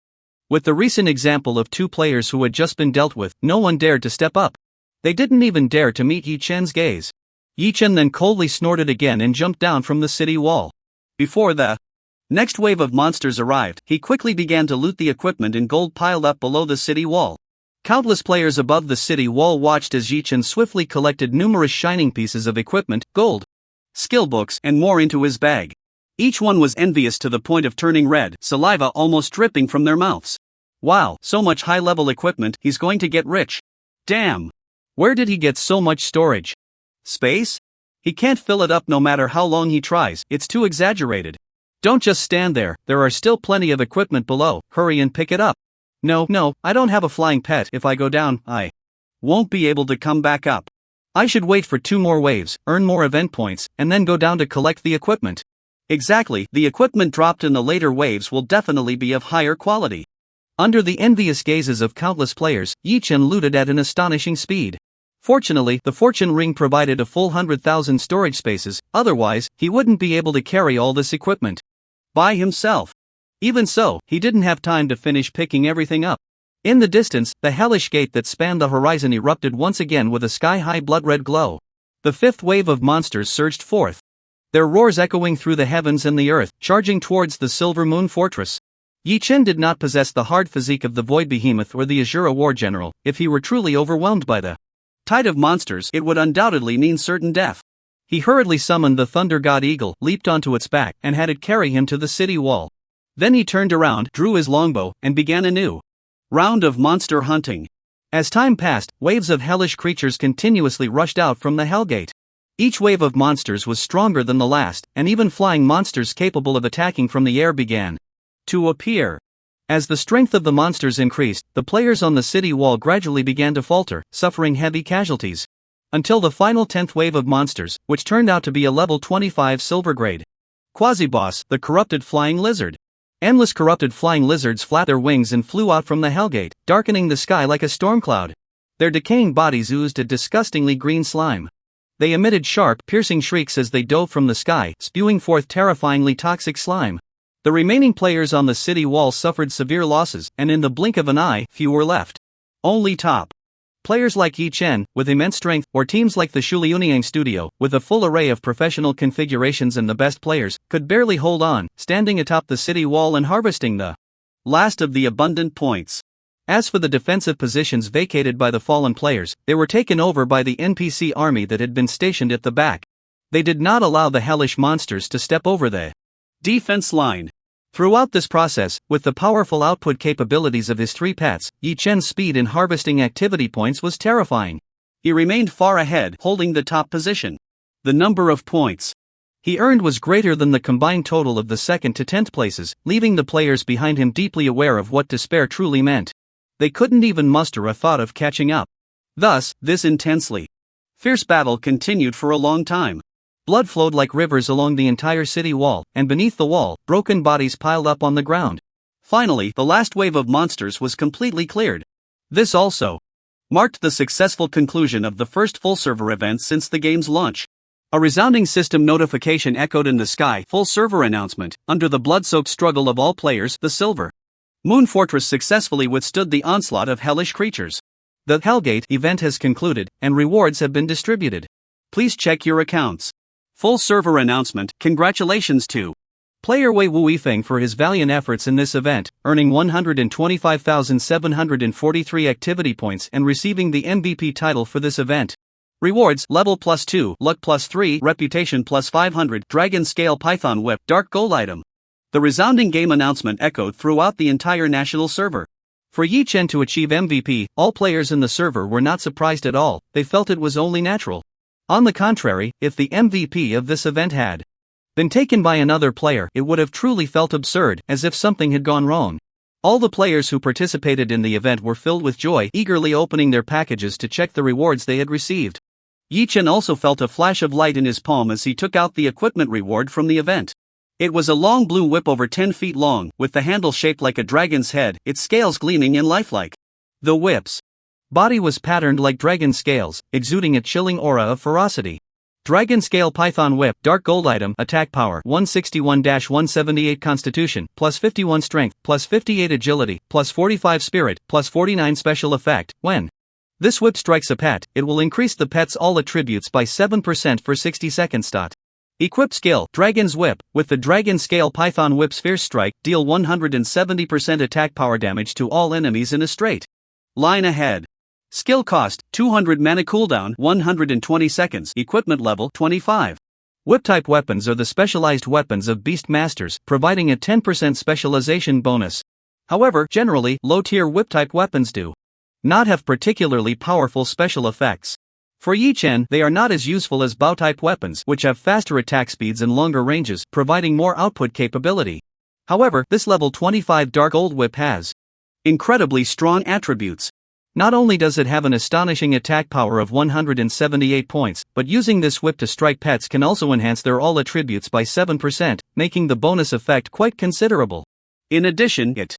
With the recent example of 2 players who had just been dealt with, no one dared to step up. They didn't even dare to meet Yi Chen's gaze. Yi Chen then coldly snorted again and jumped down from the city wall. Before the next wave of monsters arrived, he quickly began to loot the equipment and gold piled up below the city wall. Countless players above the city wall watched as Yi Chen swiftly collected numerous shining pieces of equipment, gold, skill books, and more into his bag. Each one was envious to the point of turning red, saliva almost dripping from their mouths. Wow, so much high-level equipment, he's going to get rich. Damn! Where did he get so much storage space? He can't fill it up no matter how long he tries, it's too exaggerated. Don't just stand there, there are still plenty of equipment below, hurry and pick it up. No, I don't have a flying pet. If I go down, I won't be able to come back up. I should wait for 2 more waves, earn more event points, and then go down to collect the equipment. Exactly, the equipment dropped in the later waves will definitely be of higher quality. Under the envious gazes of countless players, Yi Chen looted at an astonishing speed. Fortunately, the fortune ring provided a full 100,000 storage spaces, otherwise, he wouldn't be able to carry all this equipment by himself. Even so, he didn't have time to finish picking everything up. In the distance, the hellish gate that spanned the horizon erupted once again with a sky-high blood-red glow. The 5th wave of monsters surged forth, their roars echoing through the heavens and the earth, charging towards the Silver Moon Fortress. Yi Chen did not possess the hard physique of the Void Behemoth or the Azura War General. If he were truly overwhelmed by the tide of monsters, it would undoubtedly mean certain death. He hurriedly summoned the Thunder God Eagle, leaped onto its back, and had it carry him to the city wall. Then he turned around, drew his longbow, and began a new round of monster hunting. As time passed, waves of hellish creatures continuously rushed out from the Hellgate. Each wave of monsters was stronger than the last, and even flying monsters capable of attacking from the air began to appear. As the strength of the monsters increased, the players on the city wall gradually began to falter, suffering heavy casualties. Until the final 10th wave of monsters, which turned out to be a level 25 silver grade. Quasi-boss, the corrupted flying lizard. Endless corrupted flying lizards flapped their wings and flew out from the Hellgate, darkening the sky like a storm cloud. Their decaying bodies oozed a disgustingly green slime. They emitted sharp, piercing shrieks as they dove from the sky, spewing forth terrifyingly toxic slime. The remaining players on the city wall suffered severe losses, and in the blink of an eye, few were left. Only top players like Yi Chen, with immense strength, or teams like the Shuliuniang Studio, with a full array of professional configurations and the best players, could barely hold on, standing atop the city wall and harvesting the last of the abundant points. As for the defensive positions vacated by the fallen players, they were taken over by the NPC army that had been stationed at the back. They did not allow the hellish monsters to step over the defense line. Throughout this process, with the powerful output capabilities of his 3 pets, Yi Chen's speed in harvesting activity points was terrifying. He remained far ahead, holding the top position. The number of points he earned was greater than the combined total of the 2nd to 10th places, leaving the players behind him deeply aware of what despair truly meant. They couldn't even muster a thought of catching up. Thus, this intensely fierce battle continued for a long time. Blood flowed like rivers along the entire city wall, and beneath the wall, broken bodies piled up on the ground. Finally, the last wave of monsters was completely cleared. This also marked the successful conclusion of the first full server event since the game's launch. A resounding system notification echoed in the sky, full server announcement. Under the blood-soaked struggle of all players, the Silver Moon Fortress successfully withstood the onslaught of hellish creatures. The Hellgate event has concluded, and rewards have been distributed. Please check your accounts. Full server announcement. Congratulations to player Wei Wuifeng for his valiant efforts in this event, earning 125,743 activity points and receiving the MVP title for this event. Rewards: level +2, luck +3, reputation +500, dragon scale python whip, dark gold item. The resounding game announcement echoed throughout the entire national server. For Yi Chen to achieve MVP, all players in the server were not surprised at all. They felt it was only natural. On the contrary, if the MVP of this event had been taken by another player, it would have truly felt absurd, as if something had gone wrong. All the players who participated in the event were filled with joy, eagerly opening their packages to check the rewards they had received. Yi Chen also felt a flash of light in his palm as he took out the equipment reward from the event. It was a long blue whip over 10 feet long, with the handle shaped like a dragon's head, its scales gleaming and lifelike. The whip's body was patterned like dragon scales, exuding a chilling aura of ferocity. Dragon Scale Python Whip, Dark Gold Item, Attack Power, 161-178 Constitution, plus 51 Strength, plus 58 Agility, plus 45 Spirit, plus 49 Special Effect. When this whip strikes a pet, it will increase the pet's all attributes by 7% for 60 seconds. Equip skill, Dragon's Whip. With the Dragon Scale Python Whip's Fierce Strike, deal 170% attack power damage to all enemies in a straight line ahead. Skill cost, 200 mana cooldown, 120 seconds, equipment level, 25. Whip-type weapons are the specialized weapons of Beast Masters, providing a 10% specialization bonus. However, generally, low-tier whip-type weapons do not have particularly powerful special effects. For Yi Chen, they are not as useful as bow-type weapons, which have faster attack speeds and longer ranges, providing more output capability. However, this level 25 Dark Gold Whip has incredibly strong attributes. Not only does it have an astonishing attack power of 178 points, but using this whip to strike pets can also enhance their all attributes by 7%, making the bonus effect quite considerable. In addition, it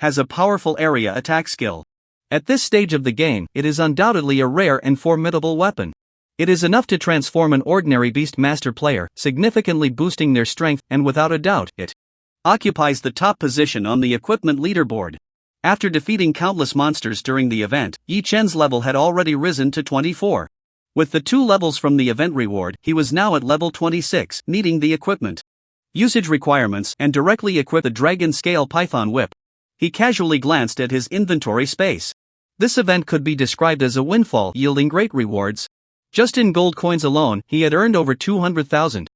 has a powerful area attack skill. At this stage of the game, it is undoubtedly a rare and formidable weapon. It is enough to transform an ordinary Beast Master player, significantly boosting their strength, and without a doubt, it occupies the top position on the equipment leaderboard. After defeating countless monsters during the event, Yi Chen's level had already risen to 24. With the 2 levels from the event reward, he was now at level 26, needing the equipment usage requirements and directly equip the Dragon Scale Python Whip. He casually glanced at his inventory space. This event could be described as a windfall, yielding great rewards. Just in gold coins alone, he had earned over 200,000.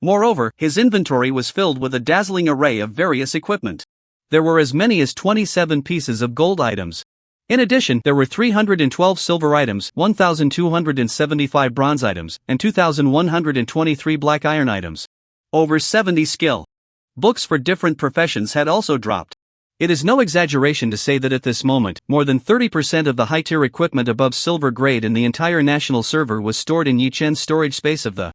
Moreover, his inventory was filled with a dazzling array of various equipment. There were as many as 27 pieces of gold items. In addition, there were 312 silver items, 1,275 bronze items, and 2,123 black iron items. Over 70 skill books for different professions had also dropped. It is no exaggeration to say that at this moment, more than 30% of the high-tier equipment above silver grade in the entire national server was stored in Yi-Chen's storage space of the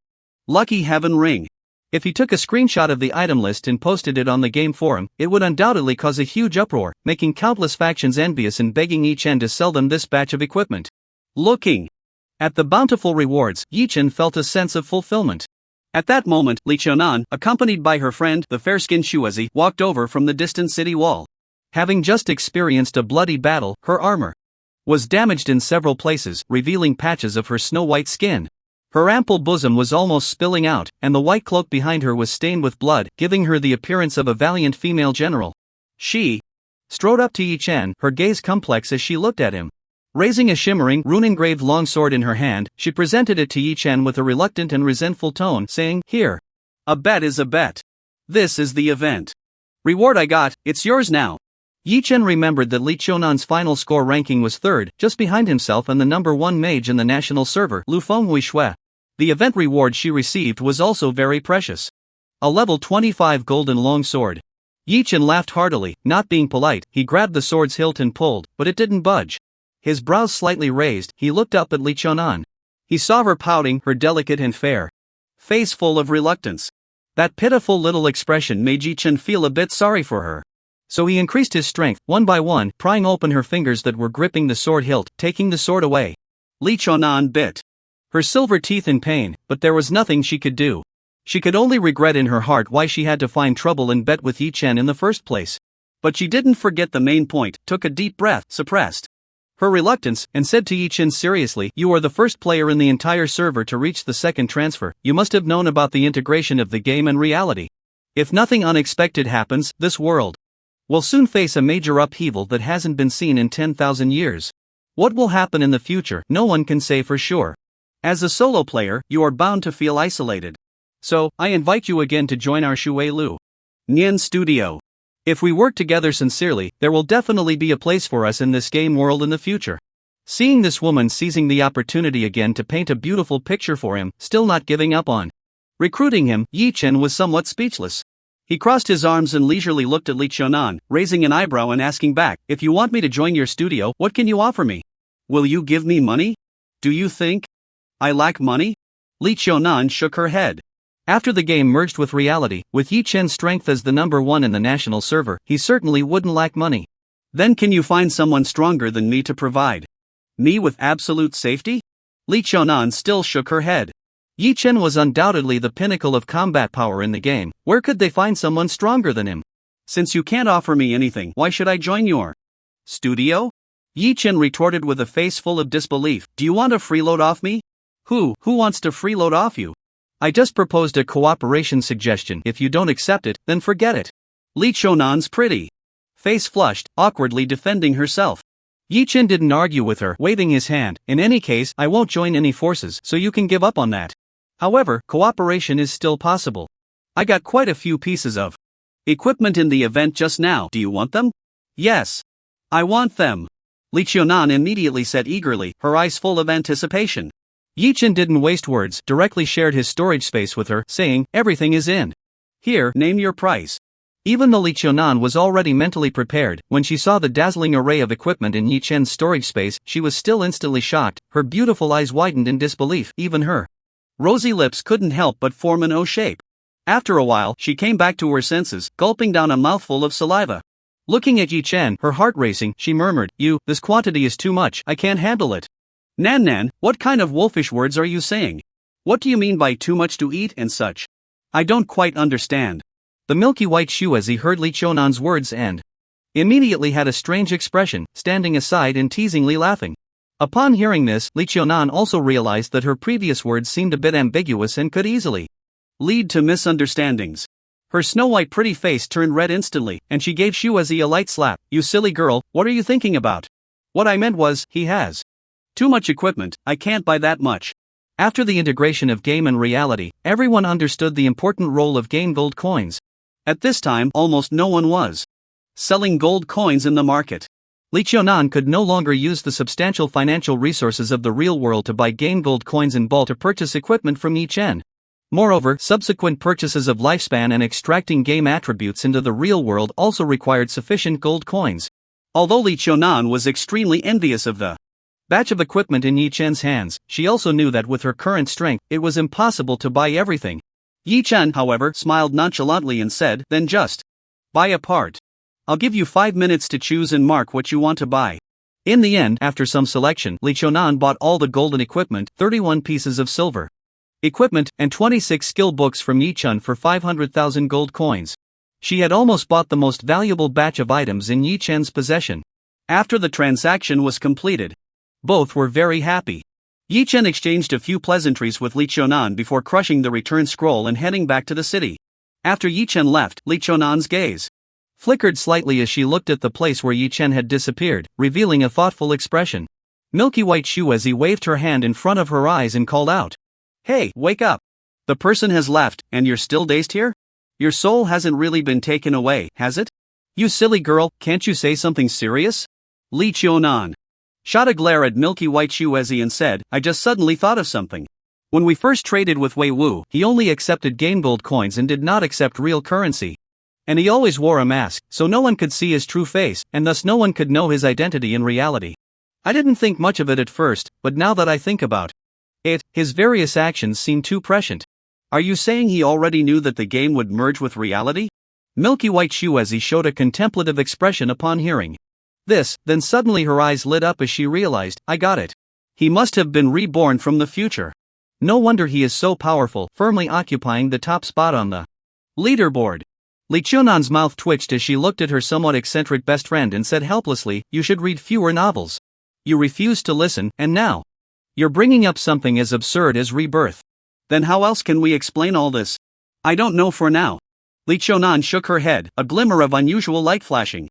Lucky Heaven Ring. If he took a screenshot of the item list and posted it on the game forum, it would undoubtedly cause a huge uproar, making countless factions envious and begging Yi-Chen to sell them this batch of equipment. Looking at the bountiful rewards, Yi-Chen felt a sense of fulfillment. At that moment, Li Qiunan, accompanied by her friend, the fair-skinned Shuezi, walked over from the distant city wall. Having just experienced a bloody battle, her armor was damaged in several places, revealing patches of her snow-white skin. Her ample bosom was almost spilling out, and the white cloak behind her was stained with blood, giving her the appearance of a valiant female general. She strode up to Yi-Chen, her gaze complex as she looked at him. Raising a shimmering, rune-engraved longsword in her hand, she presented it to Yi-Chen with a reluctant and resentful tone, saying, "Here. A bet is a bet. This is the event. Reward I got, it's yours now." Yi-Chen remembered that Li Qiunan's final score ranking was third, just behind himself and the number 1 mage in the national server, Lu Fenghui Shui. The event reward she received was also very precious. A level 25 golden longsword. Yi-Chen laughed heartily, not being polite. He grabbed the sword's hilt and pulled, but it didn't budge. His brows slightly raised, he looked up at Li Qiunan. He saw her pouting, her delicate and fair face full of reluctance. That pitiful little expression made Yi-Chen feel a bit sorry for her. So he increased his strength, one by one, prying open her fingers that were gripping the sword hilt, taking the sword away. Li Qiunan bit her silver teeth in pain, but there was nothing she could do. She could only regret in her heart why she had to find trouble and bet with Yi-Chen in the first place. But she didn't forget the main point, took a deep breath, suppressed her reluctance, and said to Yi-Chen seriously, "You are the first player in the entire server to reach the second transfer. You must have known about the integration of the game and reality. If nothing unexpected happens, this world will soon face a major upheaval that hasn't been seen in 10,000 years. What will happen in the future, no one can say for sure. As a solo player, you are bound to feel isolated. So, I invite you again to join our Shui Lu Nian studio. If we work together sincerely, there will definitely be a place for us in this game world in the future." Seeing this woman seizing the opportunity again to paint a beautiful picture for him, still not giving up on recruiting him, Yi-Chen was somewhat speechless. He crossed his arms and leisurely looked at Li Qiunan, raising an eyebrow and asking back, "If you want me to join your studio, what can you offer me? Will you give me money? Do you think I lack money?" Li Qiunan shook her head. After the game merged with reality, with Yi-Chen's strength as the number 1 in the national server, he certainly wouldn't lack money. "Then can you find someone stronger than me to provide me with absolute safety?" Li Qiunan still shook her head. Yi-Chen was undoubtedly the pinnacle of combat power in the game. Where could they find someone stronger than him? "Since you can't offer me anything, why should I join your studio?" Yi-Chen retorted with a face full of disbelief. "Do you want a freeload off me?" Who wants to freeload off you? I just proposed a cooperation suggestion. If you don't accept it, then forget it." Li Qiunan's pretty face flushed, awkwardly defending herself. Yi-Chen didn't argue with her, waving his hand. "In any case, I won't join any forces, so you can give up on that. However, cooperation is still possible. I got quite a few pieces of equipment in the event just now. Do you want them?" "Yes. I want them," Li Qiunan immediately said eagerly, her eyes full of anticipation. Yi-Chen didn't waste words, directly shared his storage space with her, saying, "Everything is in. Here, name your price." Even though Li Qiunan was already mentally prepared, when she saw the dazzling array of equipment in Yi-Chen's storage space, she was still instantly shocked. Her beautiful eyes widened in disbelief. Even her rosy lips couldn't help but form an O shape. After a while, she came back to her senses, gulping down a mouthful of saliva. Looking at Yi-Chen, her heart racing, she murmured, This quantity is too much, I can't handle it." "Nan, what kind of wolfish words are you saying? What do you mean by too much to eat and such? I don't quite understand." The milky white Shuezi heard Li Qiunan's words and immediately had a strange expression, standing aside and teasingly laughing. Upon hearing this, Li Qiunan also realized that her previous words seemed a bit ambiguous and could easily lead to misunderstandings. Her snow-white pretty face turned red instantly, and she gave Shuezi a light slap. "You silly girl, what are you thinking about? What I meant was, he has too much equipment, I can't buy that much." After the integration of game and reality, everyone understood the important role of game gold coins. At this time, almost no one was selling gold coins in the market. Li Qiunan could no longer use the substantial financial resources of the real world to buy game gold coins in bulk to purchase equipment from Yi-Chen. Moreover, subsequent purchases of lifespan and extracting game attributes into the real world also required sufficient gold coins. Although Li Qiunan was extremely envious of the batch of equipment in Yi Chen's hands, she also knew that with her current strength, it was impossible to buy everything. Yi Chen, however, smiled nonchalantly and said, "Then just buy a part. I'll give you 5 minutes to choose and mark what you want to buy." In the end, after some selection, Li Qiunan bought all the golden equipment, 31 pieces of silver equipment, and 26 skill books from Yi Chen for 500,000 gold coins. She had almost bought the most valuable batch of items in Yi Chen's possession. After the transaction was completed, both were very happy. Yi Chen exchanged a few pleasantries with Li Qiunan before crushing the return scroll and heading back to the city. After Yi Chen left, Li Qiunan's gaze flickered slightly as she looked at the place where Yi Chen had disappeared, revealing a thoughtful expression. Milky white Shuezi waved her hand in front of her eyes and called out, "Hey, wake up! The person has left, and you're still dazed here? Your soul hasn't really been taken away, has it? You silly girl, can't you say something serious?" Li Qiunan shot a glare at Milky White Shuezi and said, "I just suddenly thought of something. When we first traded with Wei Wu, he only accepted game gold coins and did not accept real currency. And he always wore a mask, so no one could see his true face, and thus no one could know his identity in reality. I didn't think much of it at first, but now that I think about it, his various actions seem too prescient." "Are you saying he already knew that the game would merge with reality?" Milky White Shuezi showed a contemplative expression upon hearing this, then suddenly her eyes lit up as she realized, "I got it. He must have been reborn from the future. No wonder he is so powerful, firmly occupying the top spot on the leaderboard." Li Qiunan's mouth twitched as she looked at her somewhat eccentric best friend and said helplessly, "You should read fewer novels. You refused to listen, and now you're bringing up something as absurd as Rebirth. Then how else can we explain all this?" "I don't know for now." Li Qiunan shook her head, a glimmer of unusual light flashing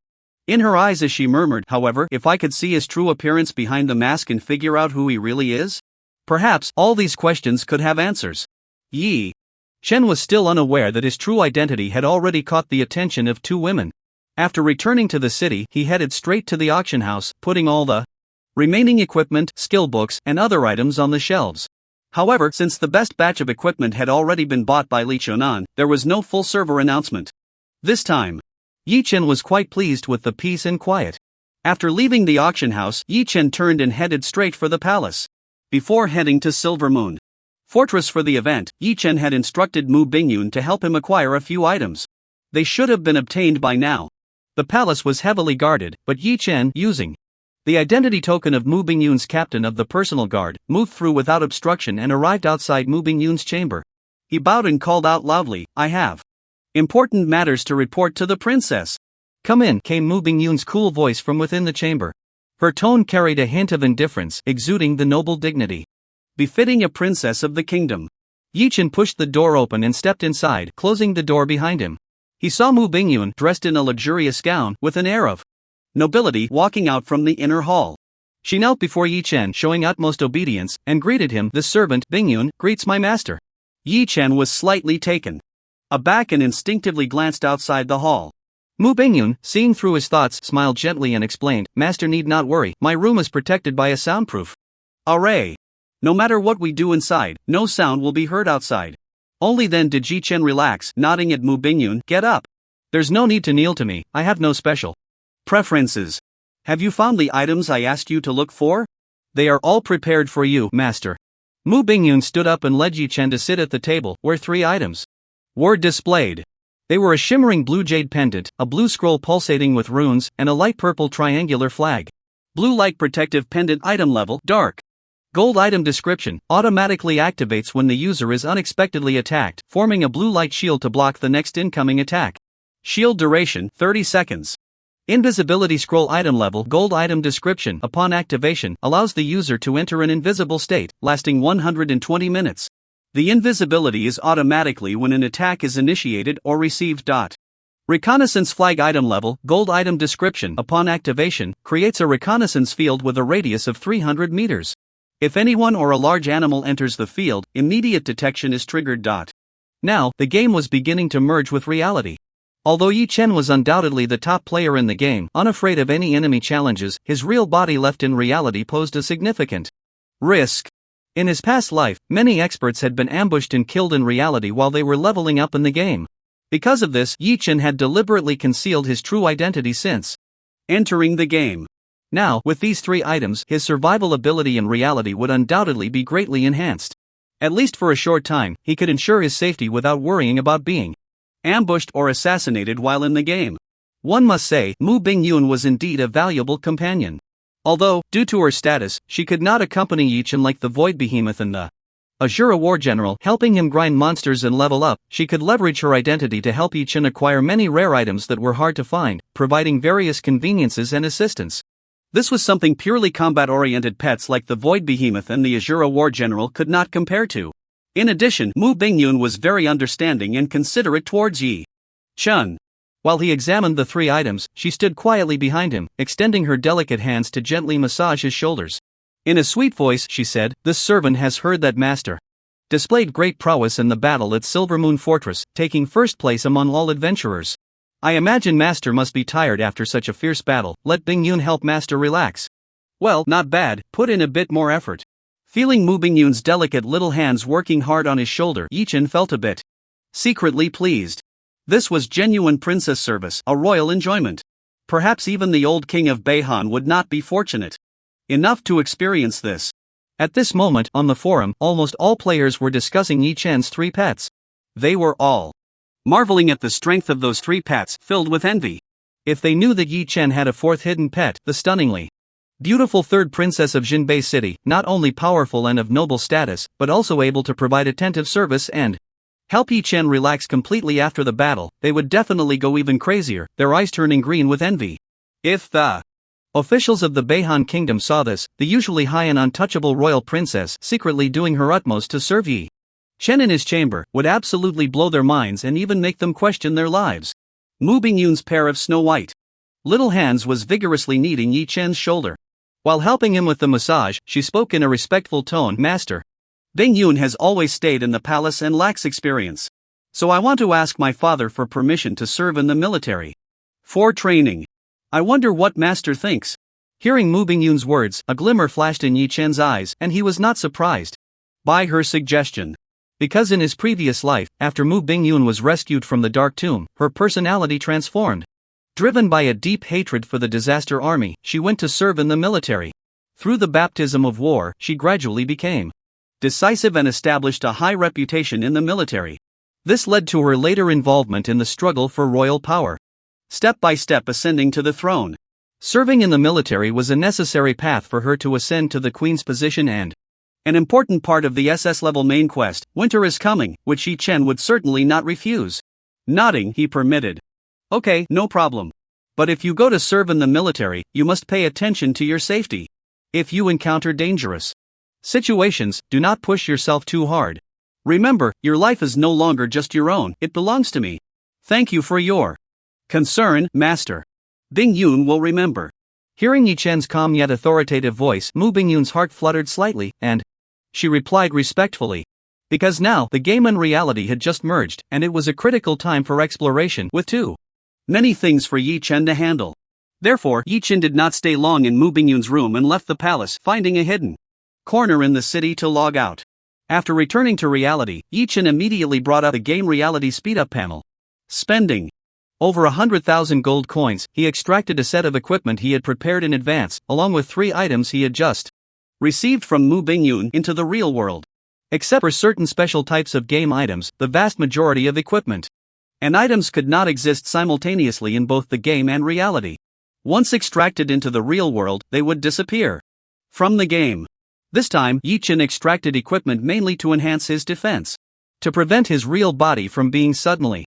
in her eyes as she murmured, "However, if I could see his true appearance behind the mask and figure out who he really is, perhaps all these questions could have answers." Yi Chen was still unaware that his true identity had already caught the attention of two women. After returning to the city, he headed straight to the auction house, putting all the remaining equipment, skill books, and other items on the shelves. However, since the best batch of equipment had already been bought by Li Qiunan, there was no full server announcement. This time, Yi Chen was quite pleased with the peace and quiet. After leaving the auction house, Yi Chen turned and headed straight for the palace. Before heading to Silver Moon Fortress for the event, Yi Chen had instructed Mu Bingyun to help him acquire a few items. They should have been obtained by now. The palace was heavily guarded, but Yi Chen, using the identity token of Mu Bingyun's captain of the personal guard, moved through without obstruction and arrived outside Mu Bingyun's chamber. He bowed and called out loudly, "I have important matters to report to the princess." "Come in," came Mu Bingyun's cool voice from within the chamber. Her tone carried a hint of indifference, exuding the noble dignity befitting a princess of the kingdom. Yi Chen pushed the door open and stepped inside, closing the door behind him. He saw Mu Bingyun, dressed in a luxurious gown, with an air of nobility, walking out from the inner hall. She knelt before Yi Chen, showing utmost obedience, and greeted him. "This servant, Bingyun, greets my master." Yi Chen was slightly taken aback and instinctively glanced outside the hall. Mu Bingyun, seeing through his thoughts, smiled gently and explained, "Master need not worry, my room is protected by a soundproof array. No matter what we do inside, no sound will be heard outside." Only then did Yi Chen relax, nodding at Mu Bingyun, "Get up. There's no need to kneel to me, I have no special preferences. Have you found the items I asked you to look for?" "They are all prepared for you, master." Mu Bingyun stood up and led Yi Chen to sit at the table, where 3 items were displayed. They were a shimmering blue jade pendant, a blue scroll pulsating with runes, and a light purple triangular flag. Blue light protective pendant. Item level, dark. Gold item description, automatically activates when the user is unexpectedly attacked, forming a blue light shield to block the next incoming attack. Shield duration, 30 seconds. Invisibility scroll. Item level, gold item description, upon activation, allows the user to enter an invisible state, lasting 120 minutes. The invisibility is automatically when an attack is initiated or received. Reconnaissance flag. Item level, gold item description, upon activation, creates a reconnaissance field with a radius of 300 meters. If anyone or a large animal enters the field, immediate detection is triggered. Now, the game was beginning to merge with reality. Although Yi Chen was undoubtedly the top player in the game, unafraid of any enemy challenges, his real body left in reality posed a significant risk. In his past life, many experts had been ambushed and killed in reality while they were leveling up in the game. Because of this, Yi Chen had deliberately concealed his true identity since entering the game. Now, with these 3 items, his survival ability in reality would undoubtedly be greatly enhanced. At least for a short time, he could ensure his safety without worrying about being ambushed or assassinated while in the game. One must say, Mu Bingyun was indeed a valuable companion. Although, due to her status, she could not accompany Yi Chen like the Void Behemoth and the Azura War General, helping him grind monsters and level up. She could leverage her identity to help Yi Chen acquire many rare items that were hard to find, providing various conveniences and assistance. This was something purely combat-oriented pets like the Void Behemoth and the Azura War General could not compare to. In addition, Mu Bingyun was very understanding and considerate towards Yi Chen. While he examined the 3 items, she stood quietly behind him, extending her delicate hands to gently massage his shoulders. In a sweet voice, she said, "This servant has heard that Master displayed great prowess in the battle at Silvermoon Fortress, taking first place among all adventurers. I imagine Master must be tired after such a fierce battle. Let Bingyun help Master relax." Well, not bad, put in a bit more effort. Feeling Mu Bingyun's delicate little hands working hard on his shoulder, Yi Chen felt a bit secretly pleased. This was genuine princess service, a royal enjoyment. Perhaps even the old king of Beihan would not be fortunate enough to experience this. At this moment, on the forum, almost all players were discussing Yi Chen's 3 pets. They were all marveling at the strength of those 3 pets, filled with envy. If they knew that Yi Chen had a 4th hidden pet, the stunningly beautiful 3rd princess of Jinbei City, not only powerful and of noble status, but also able to provide attentive service and help Yi Chen relax completely after the battle, they would definitely go even crazier, their eyes turning green with envy. If the officials of the Beihan kingdom saw this, the usually high and untouchable royal princess secretly doing her utmost to serve Yi Chen in his chamber, would absolutely blow their minds and even make them question their lives. Mu Bingyun's pair of snow-white little hands was vigorously kneading Yi Chen's shoulder. While helping him with the massage, she spoke in a respectful tone, "Master Bingyun has always stayed in the palace and lacks experience. So I want to ask my father for permission to serve in the military for training. I wonder what Master thinks." Hearing Mu Bingyun's words, a glimmer flashed in Yi Chen's eyes, and he was not surprised by her suggestion. Because in his previous life, after Mu Bingyun was rescued from the Dark Tomb, her personality transformed. Driven by a deep hatred for the disaster army, she went to serve in the military. Through the baptism of war, she gradually became decisive and established a high reputation in the military. This led to her later involvement in the struggle for royal power, step by step ascending to the throne. Serving in the military was a necessary path for her to ascend to the queen's position and an important part of the SS-level main quest, Winter is Coming, which Yi Chen would certainly not refuse. Nodding, he permitted. "Okay, no problem. But if you go to serve in the military, you must pay attention to your safety. If you encounter dangerous situations, do not push yourself too hard. Remember, your life is no longer just your own, it belongs to me. Thank you for your concern, Master. Bingyun will remember." Hearing Yi Chen's calm yet authoritative voice, Mu Bingyun's heart fluttered slightly, and she replied respectfully. Because now, the game and reality had just merged, and it was a critical time for exploration, with too many things for Yi Chen to handle. Therefore, Yi Chen did not stay long in Mu Bingyun's room and left the palace, finding a hidden corner in the city to log out. After returning to reality, Yi Chen immediately brought up the game reality speed-up panel. Spending over 100,000 gold coins, he extracted a set of equipment he had prepared in advance, along with 3 items he had just received from Mu Bingyun into the real world. Except for certain special types of game items, the vast majority of equipment and items could not exist simultaneously in both the game and reality. Once extracted into the real world, they would disappear from the game. This time, Yi Chen extracted equipment mainly to enhance his defense, to prevent his real body from being suddenly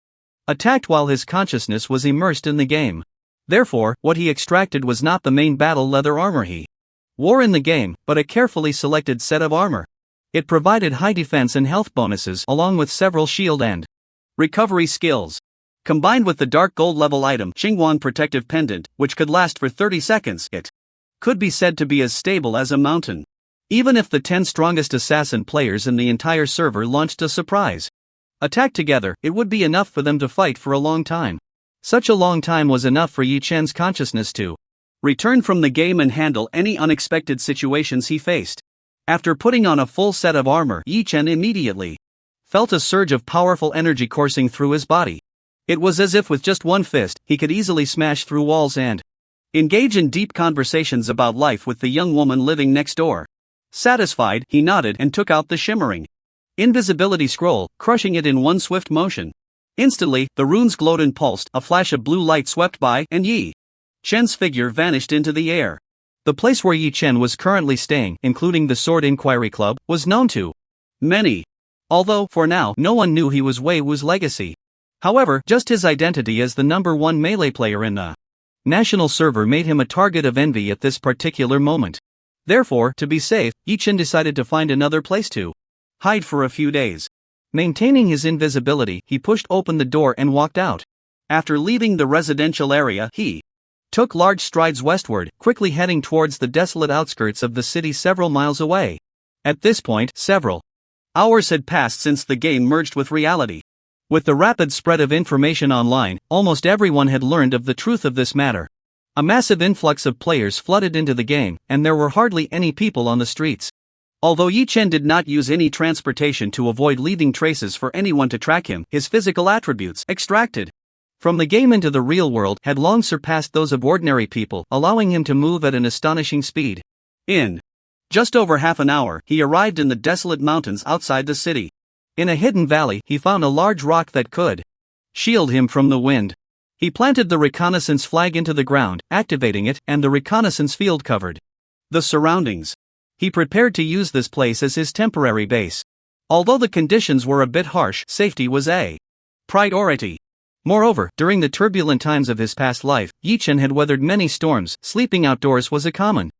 attacked while his consciousness was immersed in the game. Therefore, what he extracted was not the main battle leather armor he wore in the game, but a carefully selected set of armor. It provided high defense and health bonuses along with several shield and recovery skills. Combined with the dark gold level item Qingguan Protective Pendant, which could last for 30 seconds, it could be said to be as stable as a mountain. Even if the 10 strongest assassin players in the entire server launched a surprise attack together, it would be enough for them to fight for a long time. Such a long time was enough for Yi Chen's consciousness to return from the game and handle any unexpected situations he faced. After putting on a full set of armor, Yi Chen immediately felt a surge of powerful energy coursing through his body. It was as if with just one fist, he could easily smash through walls and engage in deep conversations about life with the young woman living next door. Satisfied, he nodded and took out the shimmering invisibility scroll, crushing it in one swift motion. Instantly, the runes glowed and pulsed, a flash of blue light swept by, and Yi Chen's figure vanished into the air. The place where Yi Chen was currently staying, including the Sword Inquiry Club, was known to many. Although, for now, no one knew he was Wei Wu's legacy. However, just his identity as the #1 melee player in the national server made him a target of envy at this particular moment. Therefore, to be safe, Yi Chen decided to find another place to hide for a few days. Maintaining his invisibility, he pushed open the door and walked out. After leaving the residential area, he took large strides westward, quickly heading towards the desolate outskirts of the city several miles away. At this point, several hours had passed since the game merged with reality. With the rapid spread of information online, almost everyone had learned of the truth of this matter. A massive influx of players flooded into the game, and there were hardly any people on the streets. Although Yi Chen did not use any transportation to avoid leaving traces for anyone to track him, his physical attributes, extracted from the game into the real world, had long surpassed those of ordinary people, allowing him to move at an astonishing speed. In just over half an hour, he arrived in the desolate mountains outside the city. In a hidden valley, he found a large rock that could shield him from the wind. He planted the reconnaissance flag into the ground, activating it, and the reconnaissance field covered the surroundings. He prepared to use this place as his temporary base. Although the conditions were a bit harsh, safety was a priority. Moreover, during the turbulent times of his past life, Yi Chen had weathered many storms. Sleeping outdoors was a common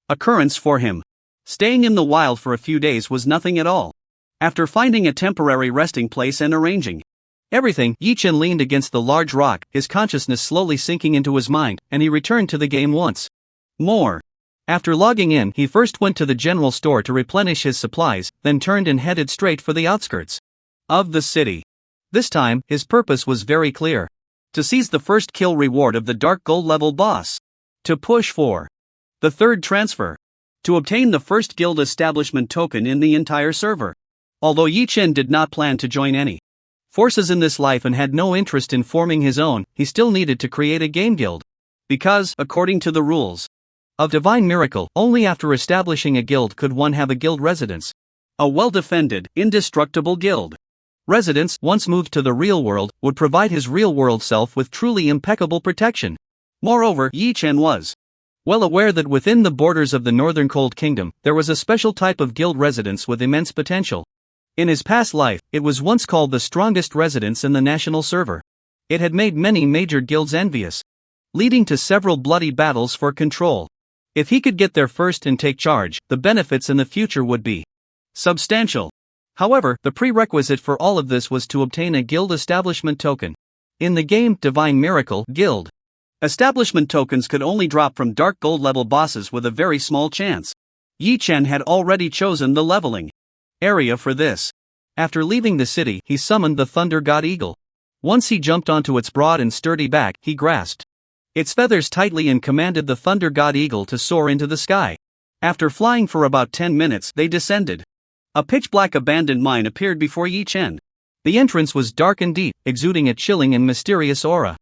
occurrence for him. Staying in the wild for a few days was nothing at all. After finding a temporary resting place and arranging everything, Yi Chen leaned against the large rock, his consciousness slowly sinking into his mind, and he returned to the game once more. After logging in, he first went to the general store to replenish his supplies, then turned and headed straight for the outskirts of the city. This time, his purpose was very clear: to seize the first kill reward of the Dark Gold level boss, to push for the third transfer, to obtain the first guild establishment token in the entire server. Although Yi Chen did not plan to join any forces in this life and had no interest in forming his own, he still needed to create a game guild. Because, according to the rules of Divine Miracle, only after establishing a guild could one have a guild residence. A well-defended, indestructible guild residence, once moved to the real world, would provide his real-world self with truly impeccable protection. Moreover, Yi Chen was well aware that within the borders of the Northern Cold Kingdom, there was a special type of guild residence with immense potential. In his past life, it was once called the strongest residence in the national server. It had made many major guilds envious, leading to several bloody battles for control. If he could get there first and take charge, the benefits in the future would be substantial. However, the prerequisite for all of this was to obtain a guild establishment token. In the game Divine Miracle, guild establishment tokens could only drop from Dark Gold level bosses with a very small chance. Yi Chen had already chosen the leveling area for this. After leaving the city, he summoned the Thunder God Eagle. Once he jumped onto its broad and sturdy back, he grasped its feathers tightly and commanded the Thunder God Eagle to soar into the sky. After flying for about 10 minutes, they descended. A pitch-black abandoned mine appeared before Yi Chen. The entrance was dark and deep, exuding a chilling and mysterious aura.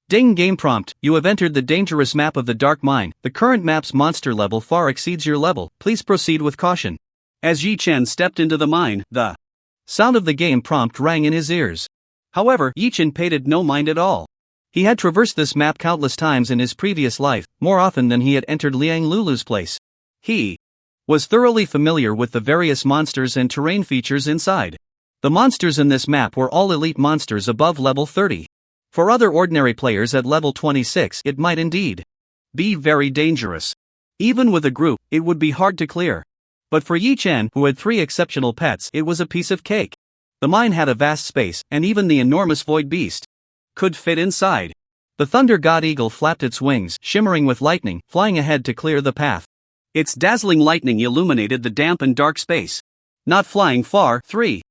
Ding game prompt: you have entered the dangerous map of the Dark Mine. The current map's monster level far exceeds your level. Please proceed with caution. As Yi Chen stepped into the mine, the sound of the game prompt rang in his ears. However, Yi Chen paid it no mind at all. He had traversed this map countless times in his previous life, more often than he had entered Liang Lulu's place. He was thoroughly familiar with the various monsters and terrain features inside. The monsters in this map were all elite monsters above level 30. For other ordinary players at level 26, it might indeed be very dangerous. Even with a group, it would be hard to clear. But for Yi Chen, who had 3 exceptional pets, it was a piece of cake. The mine had a vast space, and even the enormous void beast could fit inside. The Thunder God Eagle flapped its wings, shimmering with lightning, flying ahead to clear the path. Its dazzling lightning illuminated the damp and dark space. Not flying far, 3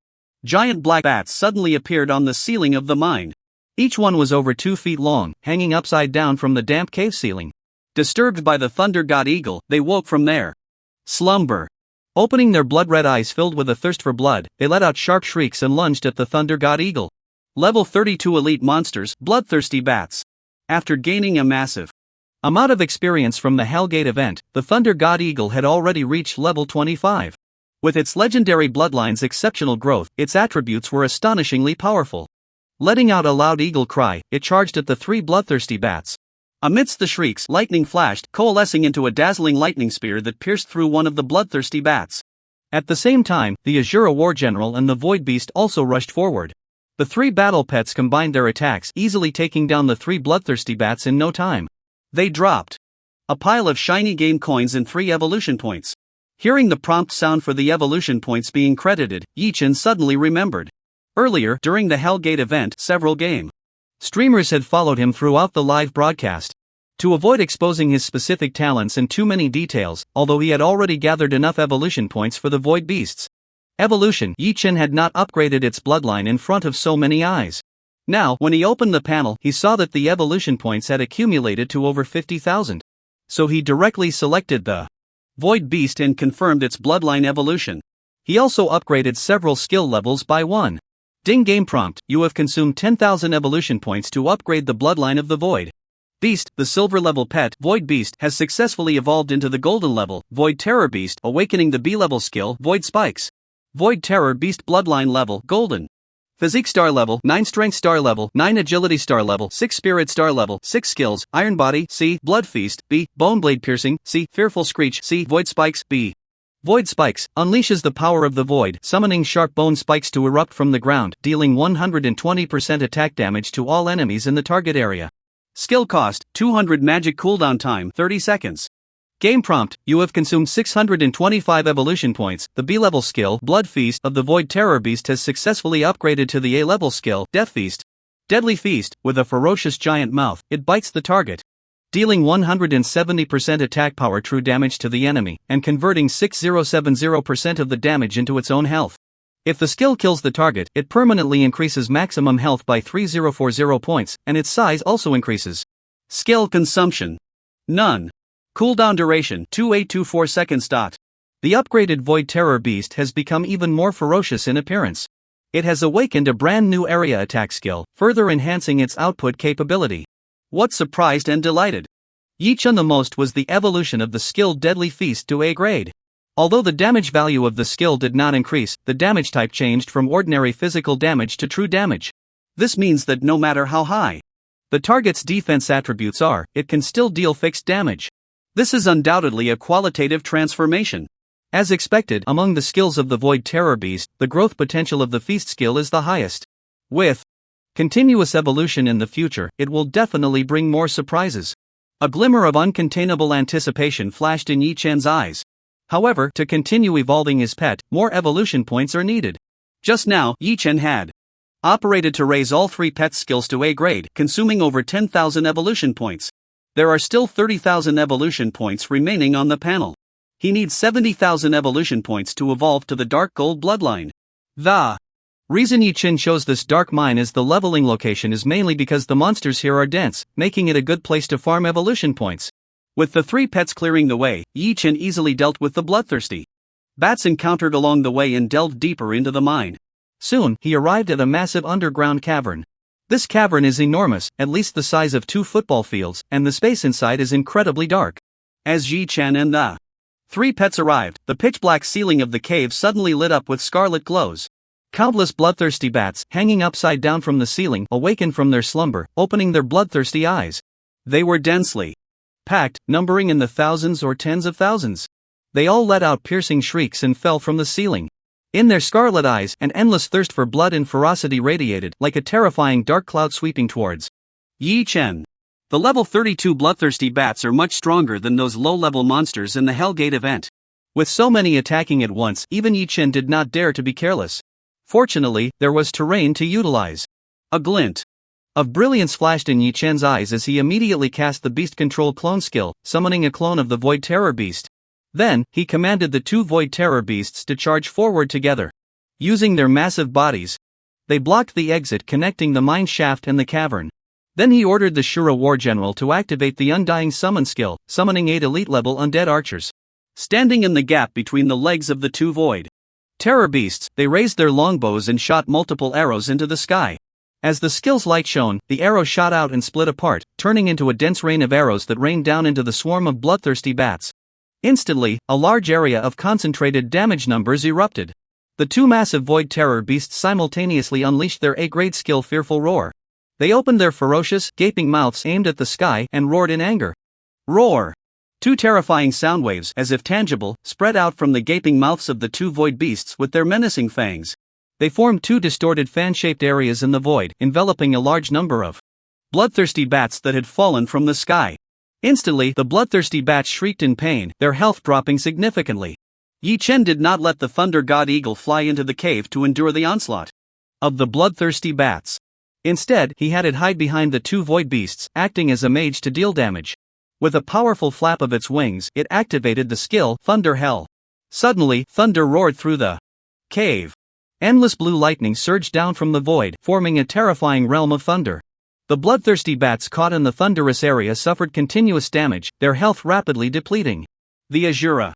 giant black bats suddenly appeared on the ceiling of the mine. Each one was over 2 feet long, hanging upside down from the damp cave ceiling. Disturbed by the Thunder God Eagle, they woke from their slumber. Opening their blood-red eyes filled with a thirst for blood, they let out sharp shrieks and lunged at the Thunder God Eagle. Level 32 Elite Monsters, Bloodthirsty Bats. After gaining a massive amount of experience from the Hellgate event, the Thunder God Eagle had already reached level 25. With its legendary bloodline's exceptional growth, its attributes were astonishingly powerful. Letting out a loud eagle cry, it charged at the three bloodthirsty bats. Amidst the shrieks, lightning flashed, coalescing into a dazzling lightning spear that pierced through one of the bloodthirsty bats. At the same time, the Azura War General and the Void Beast also rushed forward. The three battle pets combined their attacks, easily taking down the three bloodthirsty bats in no time. They dropped a pile of shiny game coins and 3 evolution points. Hearing the prompt sound for the evolution points being credited, Yi-Chen suddenly remembered. Earlier, during the Hellgate event, several game streamers had followed him throughout the live broadcast. To avoid exposing his specific talents in too many details, although he had already gathered enough evolution points for the Void Beasts evolution, Yi-Chen had not upgraded its bloodline in front of so many eyes. Now, when he opened the panel, he saw that the evolution points had accumulated to over 50,000. So he directly selected the Void Beast and confirmed its bloodline evolution. He also upgraded several skill levels by 1. Ding game prompt, you have consumed 10,000 evolution points to upgrade the bloodline of the Void Beast. The silver level pet, Void Beast, has successfully evolved into the golden level, Void Terror Beast, awakening the B level skill, Void Spikes. Void Terror Beast bloodline level, golden. Physique star level, 9 strength star level, 9 agility star level, 6 spirit star level, 6 skills, Iron Body, C, Blood Feast, B, Bone Blade Piercing, C, Fearful Screech, C, Void Spikes, B. Void Spikes unleashes the power of the Void, summoning sharp bone spikes to erupt from the ground, dealing 120% attack damage to all enemies in the target area. Skill cost, 200 magic cooldown time, 30 seconds. Game prompt, you have consumed 625 evolution points. The B-level skill, Blood Feast, of the Void Terror Beast has successfully upgraded to the A-level skill, Death Feast. Deadly Feast, with a ferocious giant mouth, it bites the target, dealing 170% attack power true damage to the enemy, and converting 6070% of the damage into its own health. If the skill kills the target, it permanently increases maximum health by 3040 points, and its size also increases. Skill consumption, none. Cooldown duration, 2824 seconds. The upgraded Void Terror Beast has become even more ferocious in appearance. It has awakened a brand new area attack skill, further enhancing its output capability. What surprised and delighted Yi-Chen the most was the evolution of the skill Deadly Feast to A grade. Although the damage value of the skill did not increase, the damage type changed from ordinary physical damage to true damage. This means that no matter how high the target's defense attributes are, it can still deal fixed damage. This is undoubtedly a qualitative transformation. As expected, among the skills of the Void Terror Beast, the growth potential of the Feast skill is the highest. With continuous evolution in the future, it will definitely bring more surprises. A glimmer of uncontainable anticipation flashed in Yi-Chen's eyes. However, to continue evolving his pet, more evolution points are needed. Just now, Yi-Chen had operated to raise all 3 pets' skills to A grade, consuming over 10,000 evolution points. There are still 30,000 evolution points remaining on the panel. He needs 70,000 evolution points to evolve to the Dark Gold bloodline. The reason Yi-Chen chose this dark mine as the leveling location is mainly because the monsters here are dense, making it a good place to farm evolution points. With the 3 pets clearing the way, Yi-Chen easily dealt with the bloodthirsty bats encountered along the way and delved deeper into the mine. Soon, he arrived at a massive underground cavern. This cavern is enormous, at least the size of 2 football fields, and the space inside is incredibly dark. As Yi-Chen and the 3 pets arrived, the pitch-black ceiling of the cave suddenly lit up with scarlet glows. Countless bloodthirsty bats, hanging upside down from the ceiling, awakened from their slumber, opening their bloodthirsty eyes. They were densely packed, numbering in the thousands or tens of thousands. They all let out piercing shrieks and fell from the ceiling. In their scarlet eyes, an endless thirst for blood and ferocity radiated, like a terrifying dark cloud sweeping towards Yi-Chen. The level 32 bloodthirsty bats are much stronger than those low-level monsters in the Hellgate event. With so many attacking at once, even Yi-Chen did not dare to be careless. Fortunately, there was terrain to utilize. A glint of brilliance flashed in Yi-Chen's eyes as he immediately cast the Beast Control clone skill, summoning a clone of the Void Terror Beast. Then, he commanded the 2 Void Terror Beasts to charge forward together. Using their massive bodies, they blocked the exit connecting the mine shaft and the cavern. Then he ordered the Shura War General to activate the Undying Summon skill, summoning 8 elite-level undead archers. standing in the gap between the legs of the two void terror beasts. They raised their longbows and shot multiple arrows into the sky. As the skill's light shone, the arrows shot out and split apart, turning into a dense rain of arrows that rained down into the swarm of bloodthirsty bats. Instantly, a large area of concentrated damage numbers erupted. The two massive void terror beasts simultaneously unleashed their A-grade skill Fearful Roar. They opened their ferocious, gaping mouths aimed at the sky and roared in anger. Roar! Two terrifying sound waves, as if tangible, spread out from the gaping mouths of the two void beasts with their menacing fangs. They formed two distorted fan-shaped areas in the void, enveloping a large number of bloodthirsty bats that had fallen from the sky. Instantly, the bloodthirsty bats shrieked in pain, their health dropping significantly. Yi Chen did not let the Thunder God Eagle fly into the cave to endure the onslaught of the bloodthirsty bats. Instead, he had it hide behind the two void beasts, acting as a mage to deal damage. With a powerful flap of its wings, it activated the skill Thunder Hell. Suddenly, thunder roared through the cave. Endless blue lightning surged down from the void, forming a terrifying realm of thunder. The bloodthirsty bats caught in the thunderous area suffered continuous damage, their health rapidly depleting. The Azura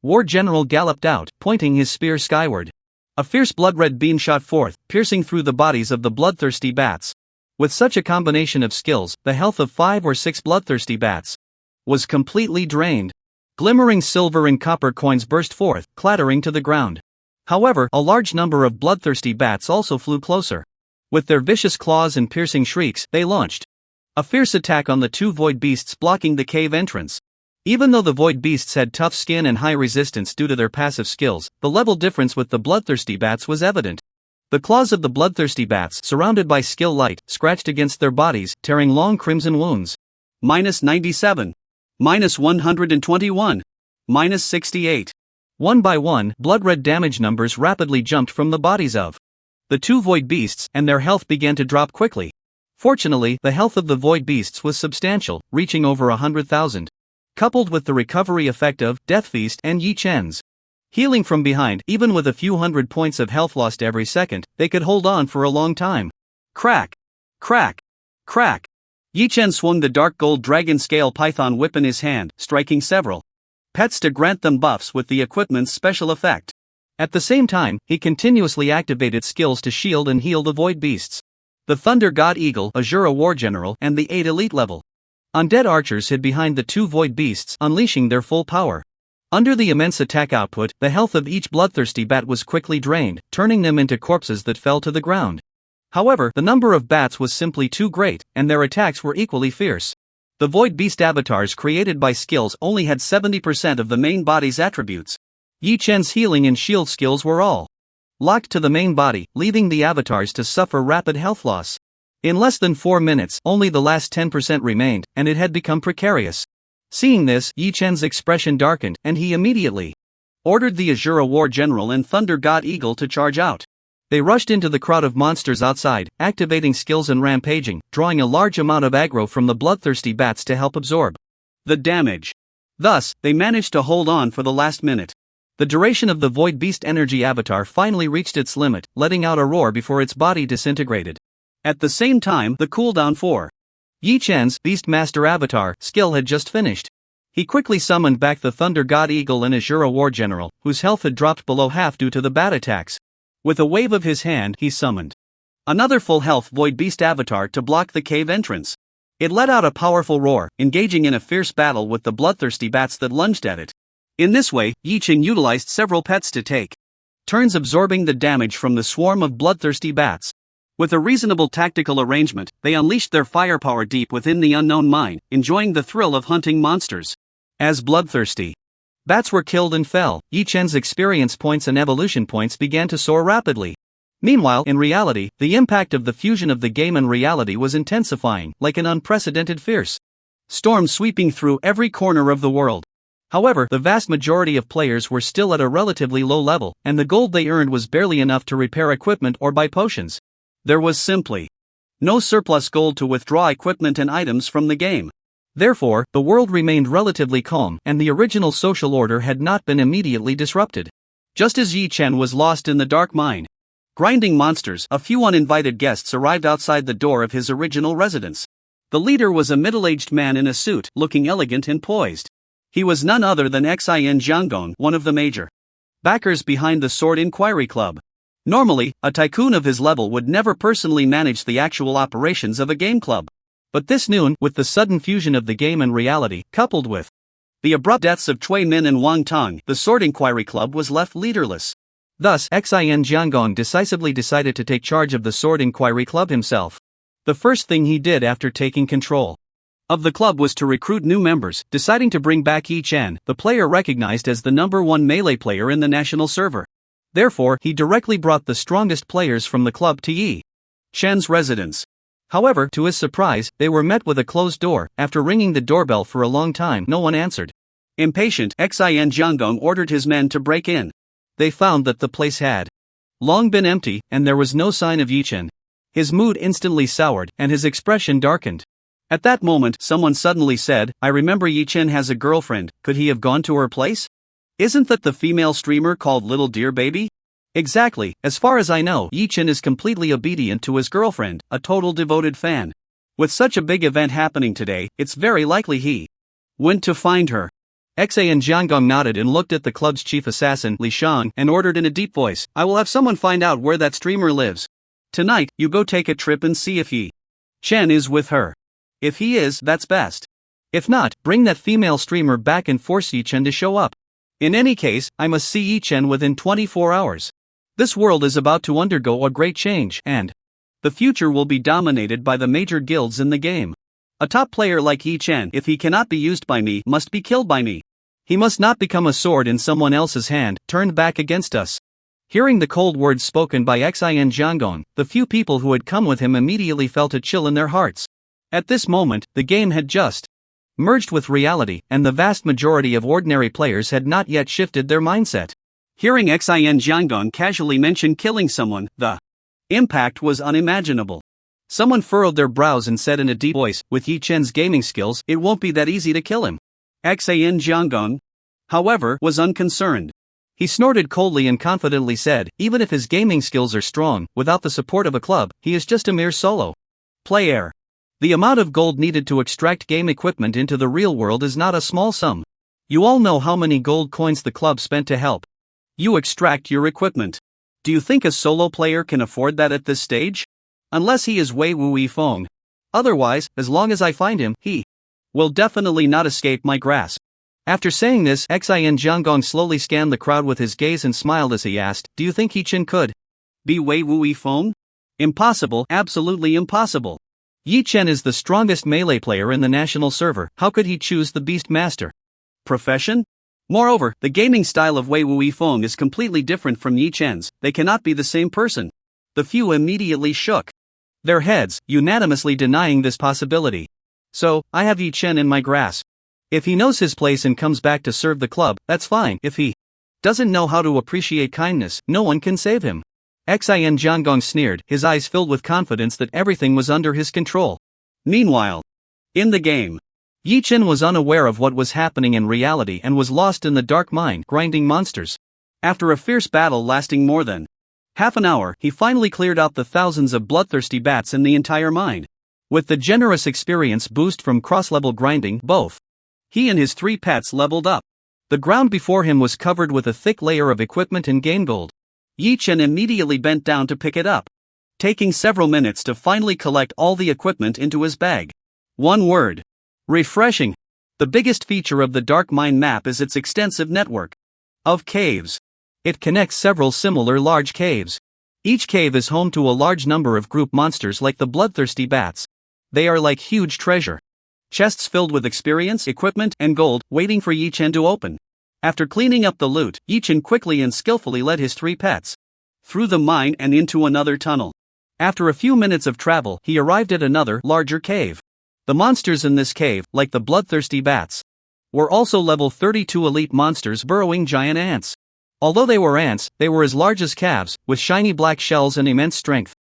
War General galloped out, pointing his spear skyward. A fierce blood-red beam shot forth, piercing through the bodies of the bloodthirsty bats. With such a combination of skills, the health of 5 or 6 bloodthirsty bats was completely drained. Glimmering silver and copper coins burst forth, clattering to the ground. However, a large number of bloodthirsty bats also flew closer. With their vicious claws and piercing shrieks, they launched a fierce attack on the two void beasts blocking the cave entrance. Even though the void beasts had tough skin and high resistance due to their passive skills, the level difference with the bloodthirsty bats was evident. The claws of the bloodthirsty bats, surrounded by skill light, scratched against their bodies, tearing long crimson wounds. -97. -121. -68. One by one, blood-red damage numbers rapidly jumped from the bodies of the two void beasts, and their health began to drop quickly. Fortunately, the health of the void beasts was substantial, reaching over 100,000. Coupled with the recovery effect of Death Feast and Yi Chen's healing from behind, even with a few hundred points of health lost every second, they could hold on for a long time. Crack! Crack! Crack! Yi Chen swung the dark gold dragon scale python whip in his hand, striking several pets to grant them buffs with the equipment's special effect. At the same time, he continuously activated skills to shield and heal the void beasts. The Thunder God Eagle, Azura War General, and the 8 elite level undead archers hid behind the two void beasts, unleashing their full power. Under the immense attack output, the health of each bloodthirsty bat was quickly drained, turning them into corpses that fell to the ground. However, the number of bats was simply too great, and their attacks were equally fierce. The void beast avatars created by skills only had 70% of the main body's attributes. Yi Chen's healing and shield skills were all locked to the main body, leaving the avatars to suffer rapid health loss. In less than 4 minutes, only the last 10% remained, and it had become precarious. Seeing this, Yi Chen's expression darkened, and he immediately ordered the Azura War General and Thunder God Eagle to charge out. They rushed into the crowd of monsters outside, activating skills and rampaging, drawing a large amount of aggro from the bloodthirsty bats to help absorb the damage. Thus, they managed to hold on for the last minute. The duration of the Void Beast energy avatar finally reached its limit, letting out a roar before its body disintegrated. At the same time, the cooldown for Yi Chen's Beastmaster avatar skill had just finished. He quickly summoned back the Thunder God Eagle and Azura War General, whose health had dropped below half due to the bat attacks. With a wave of his hand, he summoned another full health Void Beast avatar to block the cave entrance. It let out a powerful roar, engaging in a fierce battle with the bloodthirsty bats that lunged at it. In this way, Yi Chen utilized several pets to take turns absorbing the damage from the swarm of bloodthirsty bats. With a reasonable tactical arrangement, they unleashed their firepower deep within the unknown mine, enjoying the thrill of hunting monsters. As bloodthirsty bats were killed and fell, Yi Chen's experience points and evolution points began to soar rapidly. Meanwhile, in reality, the impact of the fusion of the game and reality was intensifying, like an unprecedented fierce storm sweeping through every corner of the world. However, the vast majority of players were still at a relatively low level, and the gold they earned was barely enough to repair equipment or buy potions. There was simply no surplus gold to withdraw equipment and items from the game. Therefore, the world remained relatively calm, and the original social order had not been immediately disrupted. Just as Yi Chen was lost in the dark mine, grinding monsters, a few uninvited guests arrived outside the door of his original residence. The leader was a middle-aged man in a suit, looking elegant and poised. He was none other than Xin Jiangong, one of the major backers behind the Sword Inquiry Club. Normally, a tycoon of his level would never personally manage the actual operations of a game club. But this noon, with the sudden fusion of the game and reality, coupled with the abrupt deaths of Cui Min and Wang Tong, the Sword Inquiry Club was left leaderless. Thus, Xin Jiangong decisively decided to take charge of the Sword Inquiry Club himself. The first thing he did after taking control of the club was to recruit new members, deciding to bring back Yi Chen, the player recognized as the #1 melee player in the national server. Therefore, he directly brought the strongest players from the club to Yi Chen's residence. However, to his surprise, they were met with a closed door. After ringing the doorbell for a long time, no one answered. Impatient, Xin Jiangong ordered his men to break in. They found that the place had long been empty, and there was no sign of Yi Chen. His mood instantly soured, and his expression darkened. At that moment, someone suddenly said, "I remember Yi Chen has a girlfriend, could he have gone to her place? Isn't that the female streamer called Little Dear Baby?" Exactly, as far as I know, Yi Chen is completely obedient to his girlfriend, a total devoted fan. With such a big event happening today, it's very likely he went to find her. Xin Jiangong nodded and looked at the club's chief assassin, Li Shang, and ordered in a deep voice, "I will have someone find out where that streamer lives. Tonight, you go take a trip and see if Yi Chen is with her. If he is, that's best. If not, bring that female streamer back and force Yi Chen to show up. In any case, I must see Yi Chen within 24 hours. This world is about to undergo a great change, and the future will be dominated by the major guilds in the game. A top player like Yi Chen, if he cannot be used by me, must be killed by me. He must not become a sword in someone else's hand, turned back against us." Hearing the cold words spoken by Xin Jiangong, the few people who had come with him immediately felt a chill in their hearts. At this moment, the game had just merged with reality, and the vast majority of ordinary players had not yet shifted their mindset. Hearing Xin Jiangong casually mention killing someone, the impact was unimaginable. Someone furrowed their brows and said in a deep voice, "With Yi Chen's gaming skills, it won't be that easy to kill him." Xin Jiangong, however, was unconcerned. He snorted coldly and confidently said, "Even if his gaming skills are strong, without the support of a club, he is just a mere solo player. The amount of gold needed to extract game equipment into the real world is not a small sum. You all know how many gold coins the club spent to help you extract your equipment. Do you think a solo player can afford that at this stage? Unless he is Wei Wu Feng. Otherwise, as long as I find him, he will definitely not escape my grasp." After saying this, Xin Jiangong slowly scanned the crowd with his gaze and smiled as he asked, "Do you think Yi Chen could be Wei Wu Feng?" "Impossible, absolutely impossible. Yi Chen is the strongest melee player in the national server, how could he choose the Beast Master profession? Moreover, the gaming style of Wei Wu Feng is completely different from Yi Chen's, they cannot be the same person." The few immediately shook their heads, unanimously denying this possibility. "So, I have Yi Chen in my grasp. If he knows his place and comes back to serve the club, that's fine. If he doesn't know how to appreciate kindness, no one can save him." Xin Jiangong sneered, his eyes filled with confidence that everything was under his control. Meanwhile, in the game, Yi Chen was unaware of what was happening in reality and was lost in the dark mine, grinding monsters. After a fierce battle lasting more than half an hour, he finally cleared out the thousands of bloodthirsty bats in the entire mine. With the generous experience boost from cross-level grinding, both he and his 3 pets leveled up. The ground before him was covered with a thick layer of equipment and game gold. Yi Chen immediately bent down to pick it up, taking several minutes to finally collect all the equipment into his bag. One word: refreshing. The biggest feature of the Dark Mine map is its extensive network of caves. It connects several similar large caves. Each cave is home to a large number of group monsters like the bloodthirsty bats. They are like huge treasure chests filled with experience, equipment, and gold, waiting for Yi Chen to open. After cleaning up the loot, Yi Chen quickly and skillfully led his 3 pets through the mine and into another tunnel. After a few minutes of travel, he arrived at another, larger cave. The monsters in this cave, like the bloodthirsty bats, were also level 32 elite monsters burrowing giant ants. Although they were ants, they were as large as calves, with shiny black shells and immense strength.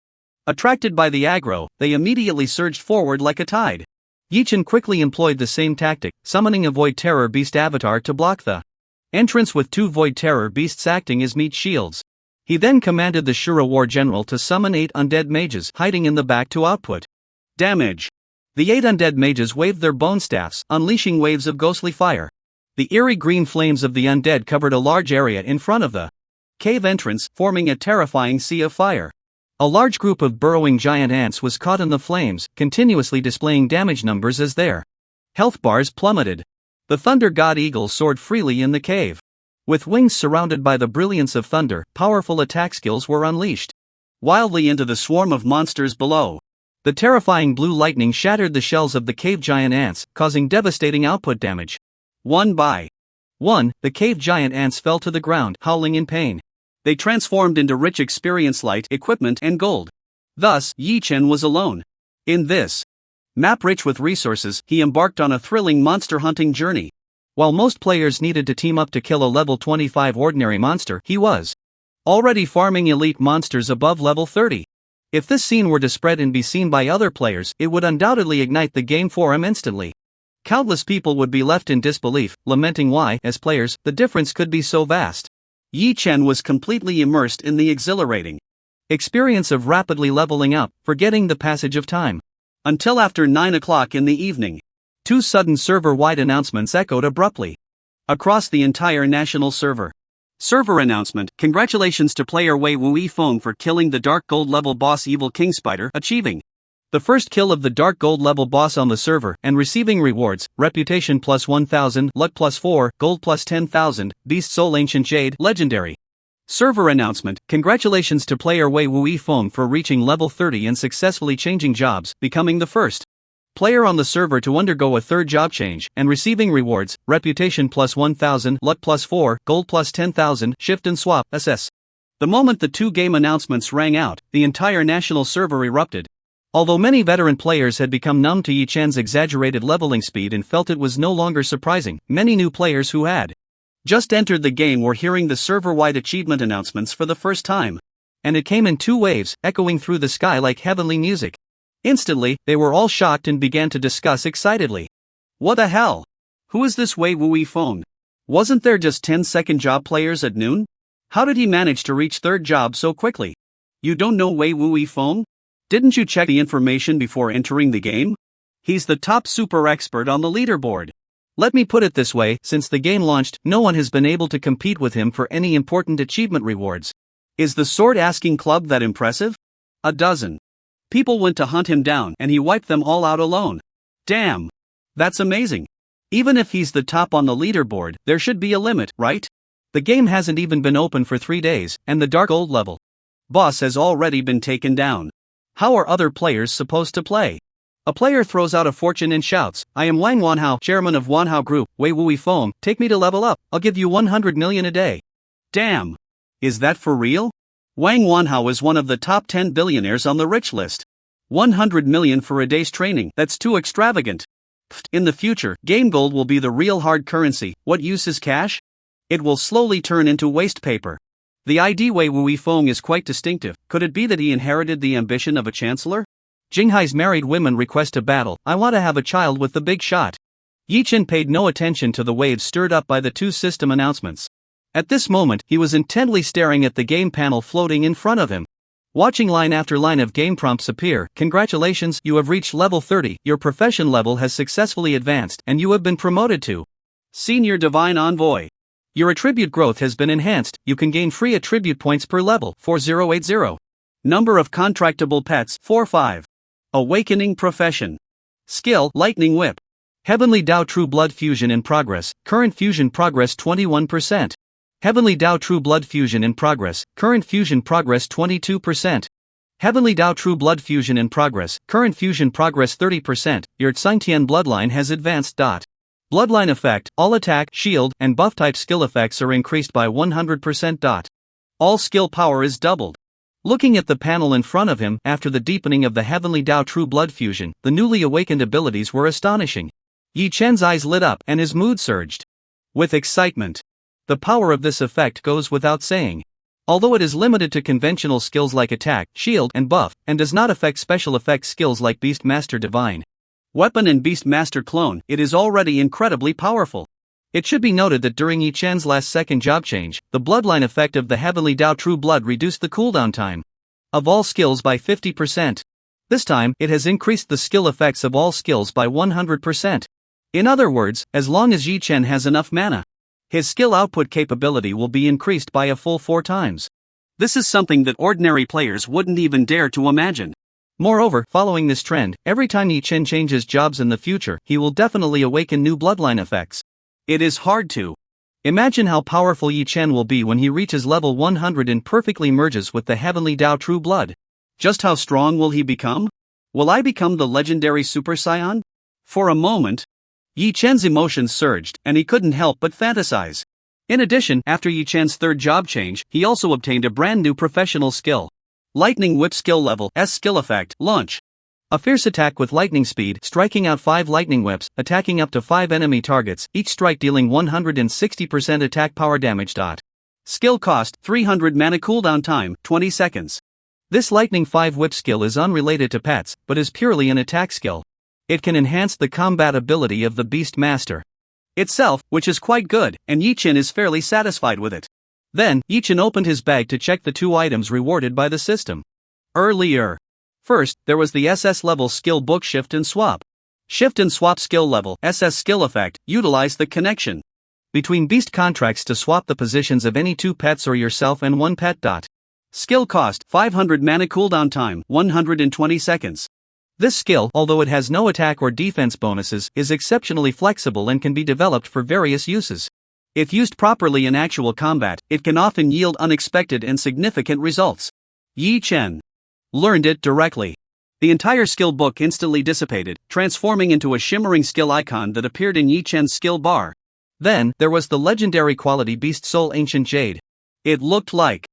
Attracted by the aggro, they immediately surged forward like a tide. Yi Chen quickly employed the same tactic, summoning a Void Terror Beast avatar to block the entrance with 2 Void Terror Beasts acting as meat shields. He then commanded the Shura War General to summon 8 undead mages hiding in the back to output damage. The 8 undead mages waved their bone staffs, unleashing waves of ghostly fire. The eerie green flames of the undead covered a large area in front of the cave entrance, forming a terrifying sea of fire. A large group of burrowing giant ants was caught in the flames, continuously displaying damage numbers as their health bars plummeted. The thunder god eagle soared freely in the cave. With wings surrounded by the brilliance of thunder, powerful attack skills were unleashed wildly into the swarm of monsters below. The terrifying blue lightning shattered the shells of the cave giant ants, causing devastating output damage. One by one, the cave giant ants fell to the ground, howling in pain. They transformed into rich experience, light, equipment, and gold. Thus, Yi Chen was alone. In this map rich with resources, he embarked on a thrilling monster hunting journey. While most players needed to team up to kill a level 25 ordinary monster, he was already farming elite monsters above level 30. If this scene were to spread and be seen by other players, it would undoubtedly ignite the game for him instantly. Countless people would be left in disbelief, lamenting why, as players, the difference could be so vast. Yi Chen was completely immersed in the exhilarating experience of rapidly leveling up, forgetting the passage of time. Until after 9 o'clock in the evening, two sudden server-wide announcements echoed abruptly across the entire national server. Server announcement: congratulations to player Wei Wui Feng for killing the Dark Gold level boss Evil King Spider, achieving the first kill of the Dark Gold level boss on the server, and receiving rewards: Reputation plus 1000, Luck plus 4, Gold plus 10,000, Beast Soul Ancient Jade, Legendary. Server announcement: congratulations to player Wei Wui Feng for reaching level 30 and successfully changing jobs, becoming the first player on the server to undergo a third job change, and receiving rewards: Reputation plus 1000, Luck plus 4, Gold plus 10,000, Shift and Swap, SS. The moment the two game announcements rang out, the entire national server erupted. Although many veteran players had become numb to Yi Chen's exaggerated leveling speed and felt it was no longer surprising, many new players who had just entered the game were hearing the server-wide achievement announcements for the first time. And it came in two waves, echoing through the sky like heavenly music. Instantly, they were all shocked and began to discuss excitedly. What the hell? Who is this Wei Wui Feng? Wasn't there just 10 second job players at noon? How did he manage to reach third job so quickly? You don't know Wei Wui Feng? Didn't you check the information before entering the game? He's the top super expert on the leaderboard. Let me put it this way, since the game launched, no one has been able to compete with him for any important achievement rewards. Is the Sword Asking Club that impressive? A dozen people went to hunt him down and he wiped them all out alone. Damn! That's amazing. Even if he's the top on the leaderboard, there should be a limit, right? The game hasn't even been open for 3 days, and the Dark Gold level boss has already been taken down. How are other players supposed to play? A player throws out a fortune and shouts, I am Wang Wanhao, chairman of Wanhao Group, Wei Wui Feng, take me to level up, I'll give you 100 million a day. Damn! Is that for real? Wang Wanhao is one of the top 10 billionaires on the rich list. 100 million for a day's training, that's too extravagant. In the future, game gold will be the real hard currency. What use is cash? It will slowly turn into waste paper. The ID Wei Wui Feng is quite distinctive. Could it be that he inherited the ambition of a chancellor? Jinghai's married women request a battle. I want to have a child with the big shot. Yi Chen paid no attention to the waves stirred up by the two system announcements. At this moment, he was intently staring at the game panel floating in front of him. Watching line after line of game prompts appear. Congratulations, you have reached level 30, your profession level has successfully advanced, and you have been promoted to Senior Divine Envoy. Your attribute growth has been enhanced, you can gain free attribute points per level, 4080. Number of contractable pets, 45. Awakening profession. Skill, Lightning Whip. Heavenly Dao True Blood Fusion in progress, current fusion progress 21%. Heavenly Dao True Blood Fusion in progress, current fusion progress 22%. Heavenly Dao True Blood Fusion in progress, current fusion progress 30%, your Xingtian bloodline has advanced. Bloodline effect, all attack, shield, and buff type skill effects are increased by 100%. All skill power is doubled. Looking at the panel in front of him, after the deepening of the Heavenly Dao True Blood Fusion, the newly awakened abilities were astonishing. Yi Chen's eyes lit up, and his mood surged with excitement. The power of this effect goes without saying. Although it is limited to conventional skills like attack, shield, and buff, and does not affect special effect skills like Beastmaster Divine Weapon and Beastmaster Clone, it is already incredibly powerful. It should be noted that during Yi Chen's last second job change, the bloodline effect of the Heavenly Dao True Blood reduced the cooldown time of all skills by 50%. This time, it has increased the skill effects of all skills by 100%. In other words, as long as Yi Chen has enough mana, his skill output capability will be increased by a full 4 times. This is something that ordinary players wouldn't even dare to imagine. Moreover, following this trend, every time Yi Chen changes jobs in the future, he will definitely awaken new bloodline effects. It is hard to imagine how powerful Yi Chen will be when he reaches level 100 and perfectly merges with the heavenly Dao True Blood. Just how strong will he become? Will I become the legendary Super Saiyan? For a moment, Yi Chen's emotions surged, and he couldn't help but fantasize. In addition, after Yi Chen's third job change, he also obtained a brand new professional skill. Lightning Whip skill level S skill effect, launch. A fierce attack with lightning speed, striking out 5 lightning whips, attacking up to 5 enemy targets, each strike dealing 160% attack power damage. Skill cost, 300 mana cooldown time, 20 seconds. This lightning 5 whip skill is unrelated to pets, but is purely an attack skill. It can enhance the combat ability of the Beast Master itself, which is quite good, and Yi Chen is fairly satisfied with it. Then, Yi Chen opened his bag to check the 2 items rewarded by the system. Earlier. First, there was the SS level skill book Shift and Swap. Shift and Swap skill level SS skill effect, utilize the connection between beast contracts to swap the positions of any 2 pets or yourself and 1 pet. Skill cost, 500 mana cooldown time, 120 seconds. This skill, although it has no attack or defense bonuses, is exceptionally flexible and can be developed for various uses. If used properly in actual combat, it can often yield unexpected and significant results. Yi Chen learned it directly. The entire skill book instantly dissipated, transforming into a shimmering skill icon that appeared in Yi Chen's skill bar. Then, there was the legendary quality Beast Soul Ancient Jade. It looked like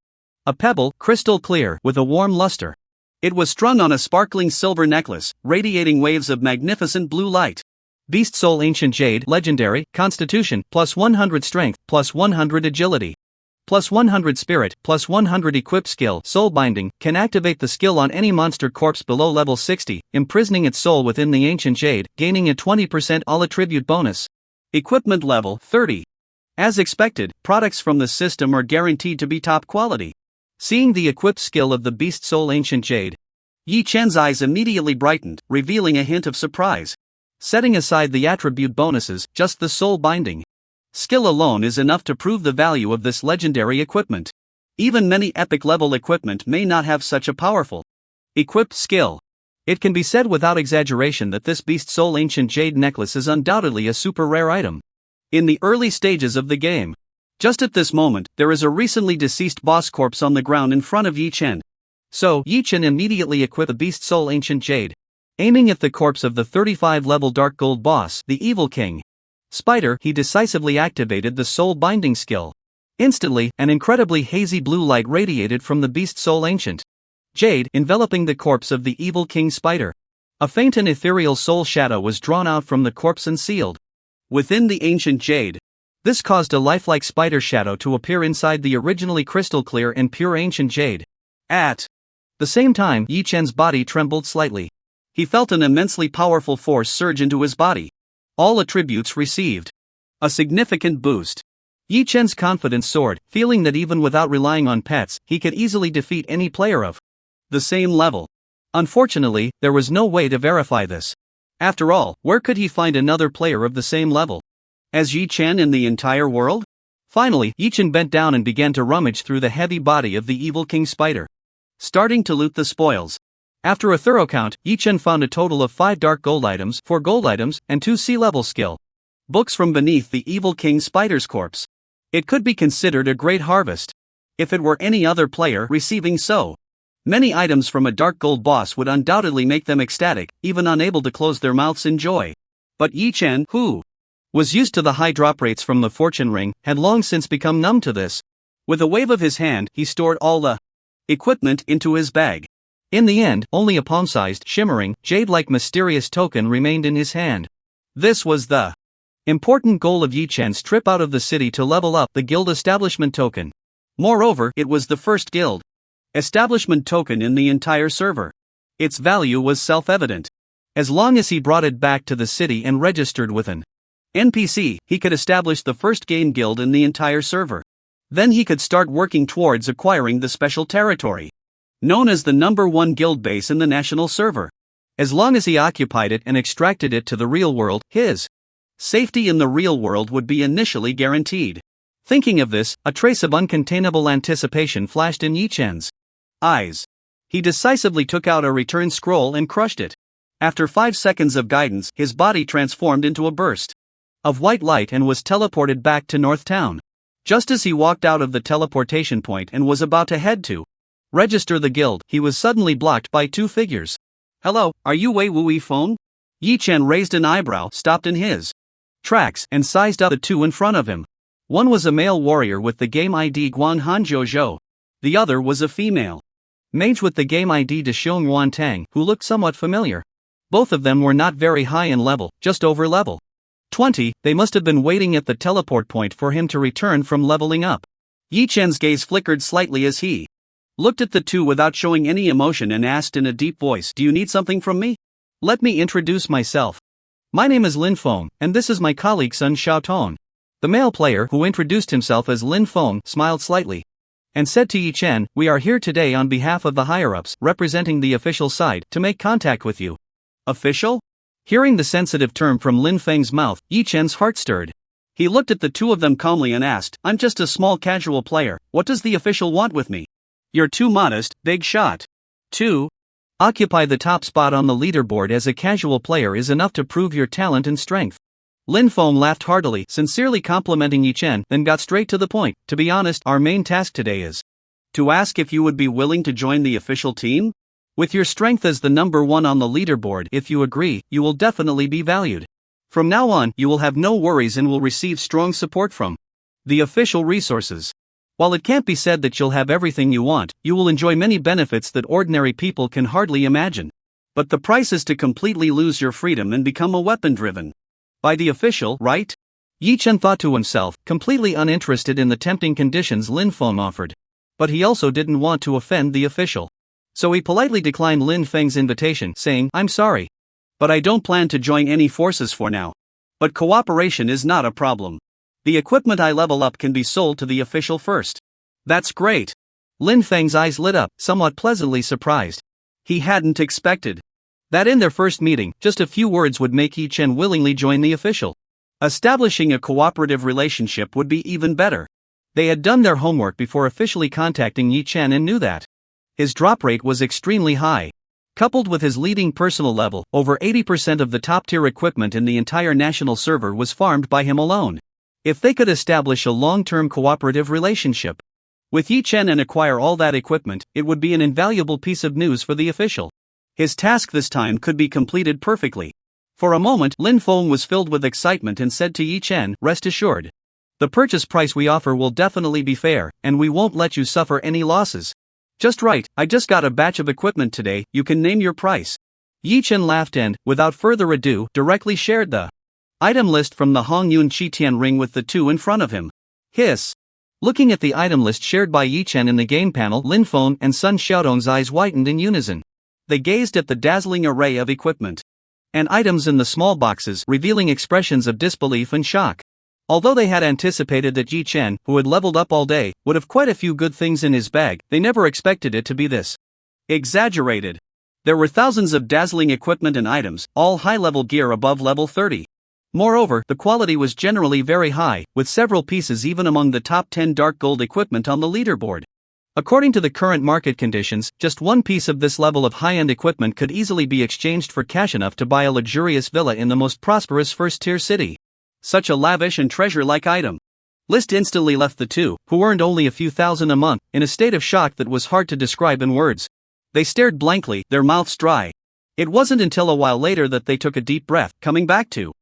a pebble, crystal clear, with a warm luster. It was strung on a sparkling silver necklace, radiating waves of magnificent blue light. Beast Soul Ancient Jade, Legendary, Constitution, plus 100 Strength, plus 100 Agility, plus 100 Spirit, plus 100 Equip skill, Soul Binding, can activate the skill on any monster corpse below level 60, imprisoning its soul within the Ancient Jade, gaining a 20% all attribute bonus. Equipment level 30. As expected, products from the system are guaranteed to be top quality. Seeing the equipped skill of the Beast Soul Ancient Jade, Yi Chen's eyes immediately brightened, revealing a hint of surprise. Setting aside the attribute bonuses, just the soul binding skill alone is enough to prove the value of this legendary equipment. Even many epic level equipment may not have such a powerful equipped skill. It can be said without exaggeration that this Beast Soul Ancient Jade necklace is undoubtedly a super rare item. In the early stages of the game, just at this moment, there is a recently deceased boss corpse on the ground in front of Yi Chen. So, Yi Chen immediately equipped the Beast Soul Ancient Jade, aiming at the corpse of the 35-level Dark Gold boss, the Evil King Spider. He decisively activated the Soul Binding skill. Instantly, an incredibly hazy blue light radiated from the Beast Soul Ancient Jade, enveloping the corpse of the Evil King Spider. A faint and ethereal soul shadow was drawn out from the corpse and sealed within the Ancient Jade. This caused a lifelike spider shadow to appear inside the originally crystal clear and pure Ancient Jade. At the same time, Yi Chen's body trembled slightly. He felt an immensely powerful force surge into his body. All attributes received a significant boost. Yi Chen's confidence soared, feeling that even without relying on pets, he could easily defeat any player of the same level. Unfortunately, there was no way to verify this. After all, where could he find another player of the same level as Yi Chen in the entire world? Finally, Yi Chen bent down and began to rummage through the heavy body of the Evil King Spider, starting to loot the spoils. After a thorough count, Yi Chen found a total of 5 dark gold items, 4 gold items, and 2 sea-level skill books from beneath the Evil King Spider's corpse. It could be considered a great harvest. If it were any other player receiving so many items from a dark gold boss would undoubtedly make them ecstatic, even unable to close their mouths in joy. But Yi Chen, who was used to the high drop rates from the fortune ring, had long since become numb to this. With a wave of his hand, he stored all the equipment into his bag. In the end, only a palm-sized, shimmering, jade-like mysterious token remained in his hand. This was the important goal of Yi Chen's trip out of the city to level up the guild establishment token. Moreover, it was the first guild establishment token in the entire server. Its value was self-evident. As long as he brought it back to the city and registered with an NPC, he could establish the first game guild in the entire server. Then he could start working towards acquiring the special territory known as the #1 guild base in the national server. As long as he occupied it and extracted it to the real world, his Safety in the real world would be initially guaranteed. Thinking of this, a trace of uncontainable anticipation flashed in Yi Chen's eyes. He decisively took out a return scroll and crushed it. After 5 seconds of guidance, his body transformed into a burst of white light and was teleported back to North Town. Just as he walked out of the teleportation point and was about to head to register the guild, he was suddenly blocked by 2 figures. "Hello, are you Wei Wuyi Feng?" Yi Chen raised an eyebrow, stopped in his tracks, and sized up the 2 in front of him. One was a male warrior with the game ID Guan Han Zhou. The other was a female mage with the game ID De Xiong Wan Tang, who looked somewhat familiar. Both of them were not very high in level, just over level 20. They must have been waiting at the teleport point for him to return from leveling up. Yi Chen's gaze flickered slightly as he looked at the 2 without showing any emotion and asked in a deep voice, "Do you need something from me?" "Let me introduce myself. My name is Lin Feng, and this is my colleague Sun Xiaotong." The male player, who introduced himself as Lin Feng, smiled slightly and said to Yi Chen, "We are here today on behalf of the higher-ups, representing the official side, to make contact with you." "Official?" Hearing the sensitive term from Lin Feng's mouth, Yi Chen's heart stirred. He looked at the 2 of them calmly and asked, "I'm just a small casual player, what does the official want with me?" "You're too modest, big shot." 2. Occupy the top spot on the leaderboard as a casual player is enough to prove your talent and strength. Lin Feng laughed heartily, sincerely complimenting Yi Chen, then got straight to the point. "To be honest, our main task today is to ask if you would be willing to join the official team? With your strength as the number 1 on the leaderboard, if you agree, you will definitely be valued. From now on, you will have no worries and will receive strong support from the official resources. While it can't be said that you'll have everything you want, you will enjoy many benefits that ordinary people can hardly imagine. But the price is to completely lose your freedom and become a weapon-driven by the official, right?" Yi Chen thought to himself, completely uninterested in the tempting conditions Lin Feng offered. But he also didn't want to offend the official. So he politely declined Lin Feng's invitation, saying, "I'm sorry, but I don't plan to join any forces for now. But cooperation is not a problem. The equipment I level up can be sold to the official first." "That's great." Lin Feng's eyes lit up, somewhat pleasantly surprised. He hadn't expected that in their first meeting, just a few words would make Yi Chen willingly join the official. Establishing a cooperative relationship would be even better. They had done their homework before officially contacting Yi Chen and knew that his drop rate was extremely high. Coupled with his leading personal level, over 80% of the top-tier equipment in the entire national server was farmed by him alone. If they could establish a long-term cooperative relationship with Yi Chen and acquire all that equipment, it would be an invaluable piece of news for the official. His task this time could be completed perfectly. For a moment, Lin Feng was filled with excitement and said to Yi Chen, "Rest assured. The purchase price we offer will definitely be fair, and we won't let you suffer any losses." "Just right, I just got a batch of equipment today, you can name your price." Yi Chen laughed and, without further ado, directly shared the item list from the Hong Yun Chi Tian ring with the 2 in front of him. Hiss. Looking at the item list shared by Yi Chen in the game panel, Lin Feng and Sun Xiaodong's eyes whitened in unison. They gazed at the dazzling array of equipment and items in the small boxes, revealing expressions of disbelief and shock. Although they had anticipated that Yi Chen, who had leveled up all day, would have quite a few good things in his bag, they never expected it to be this exaggerated. There were thousands of dazzling equipment and items, all high-level gear above level 30. Moreover, the quality was generally very high, with several pieces even among the top 10 dark gold equipment on the leaderboard. According to the current market conditions, just one piece of this level of high-end equipment could easily be exchanged for cash enough to buy a luxurious villa in the most prosperous first-tier city. Such a lavish and treasure-like item list instantly left the 2, who earned only a few thousand a month, in a state of shock that was hard to describe in words. They stared blankly, their mouths dry. It wasn't until a while later that they took a deep breath, coming back to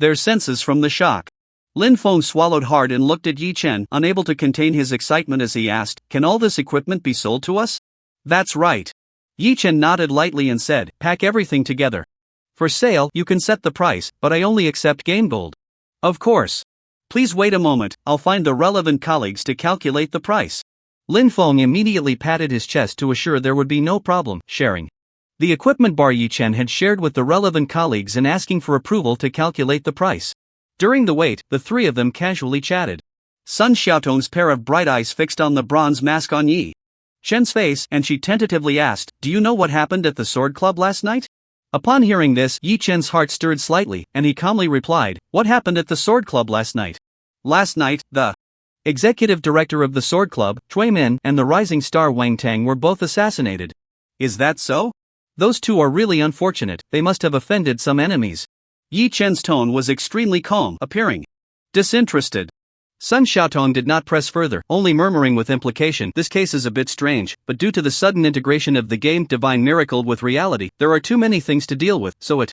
their senses from the shock. Lin Feng swallowed hard and looked at Yi Chen, unable to contain his excitement as he asked, "Can all this equipment be sold to us?" "That's right." Yi Chen nodded lightly and said, "Pack everything together. For sale, you can set the price, but I only accept game gold." "Of course. Please wait a moment, I'll find the relevant colleagues to calculate the price." Lin Feng immediately patted his chest to assure there would be no problem sharing the equipment bar Yi Chen had shared with the relevant colleagues and asking for approval to calculate the price. During the wait, the 3 of them casually chatted. Sun Xiaotong's pair of bright eyes fixed on the bronze mask on Yi Chen's face, and she tentatively asked, "Do you know what happened at the sword club last night?" Upon hearing this, Yi Chen's heart stirred slightly, and he calmly replied, "What happened at the Sword Club last night?" Last night, the executive director of the Sword Club, Cui Min, and the rising star Wang Tang were both assassinated. Is that so? Those two are really unfortunate, they must have offended some enemies. Yi Chen's tone was extremely calm, appearing disinterested. Sun Xiaotong did not press further, only murmuring with implication, "This case is a bit strange, but due to the sudden integration of the game Divine Miracle with reality, there are too many things to deal with, so it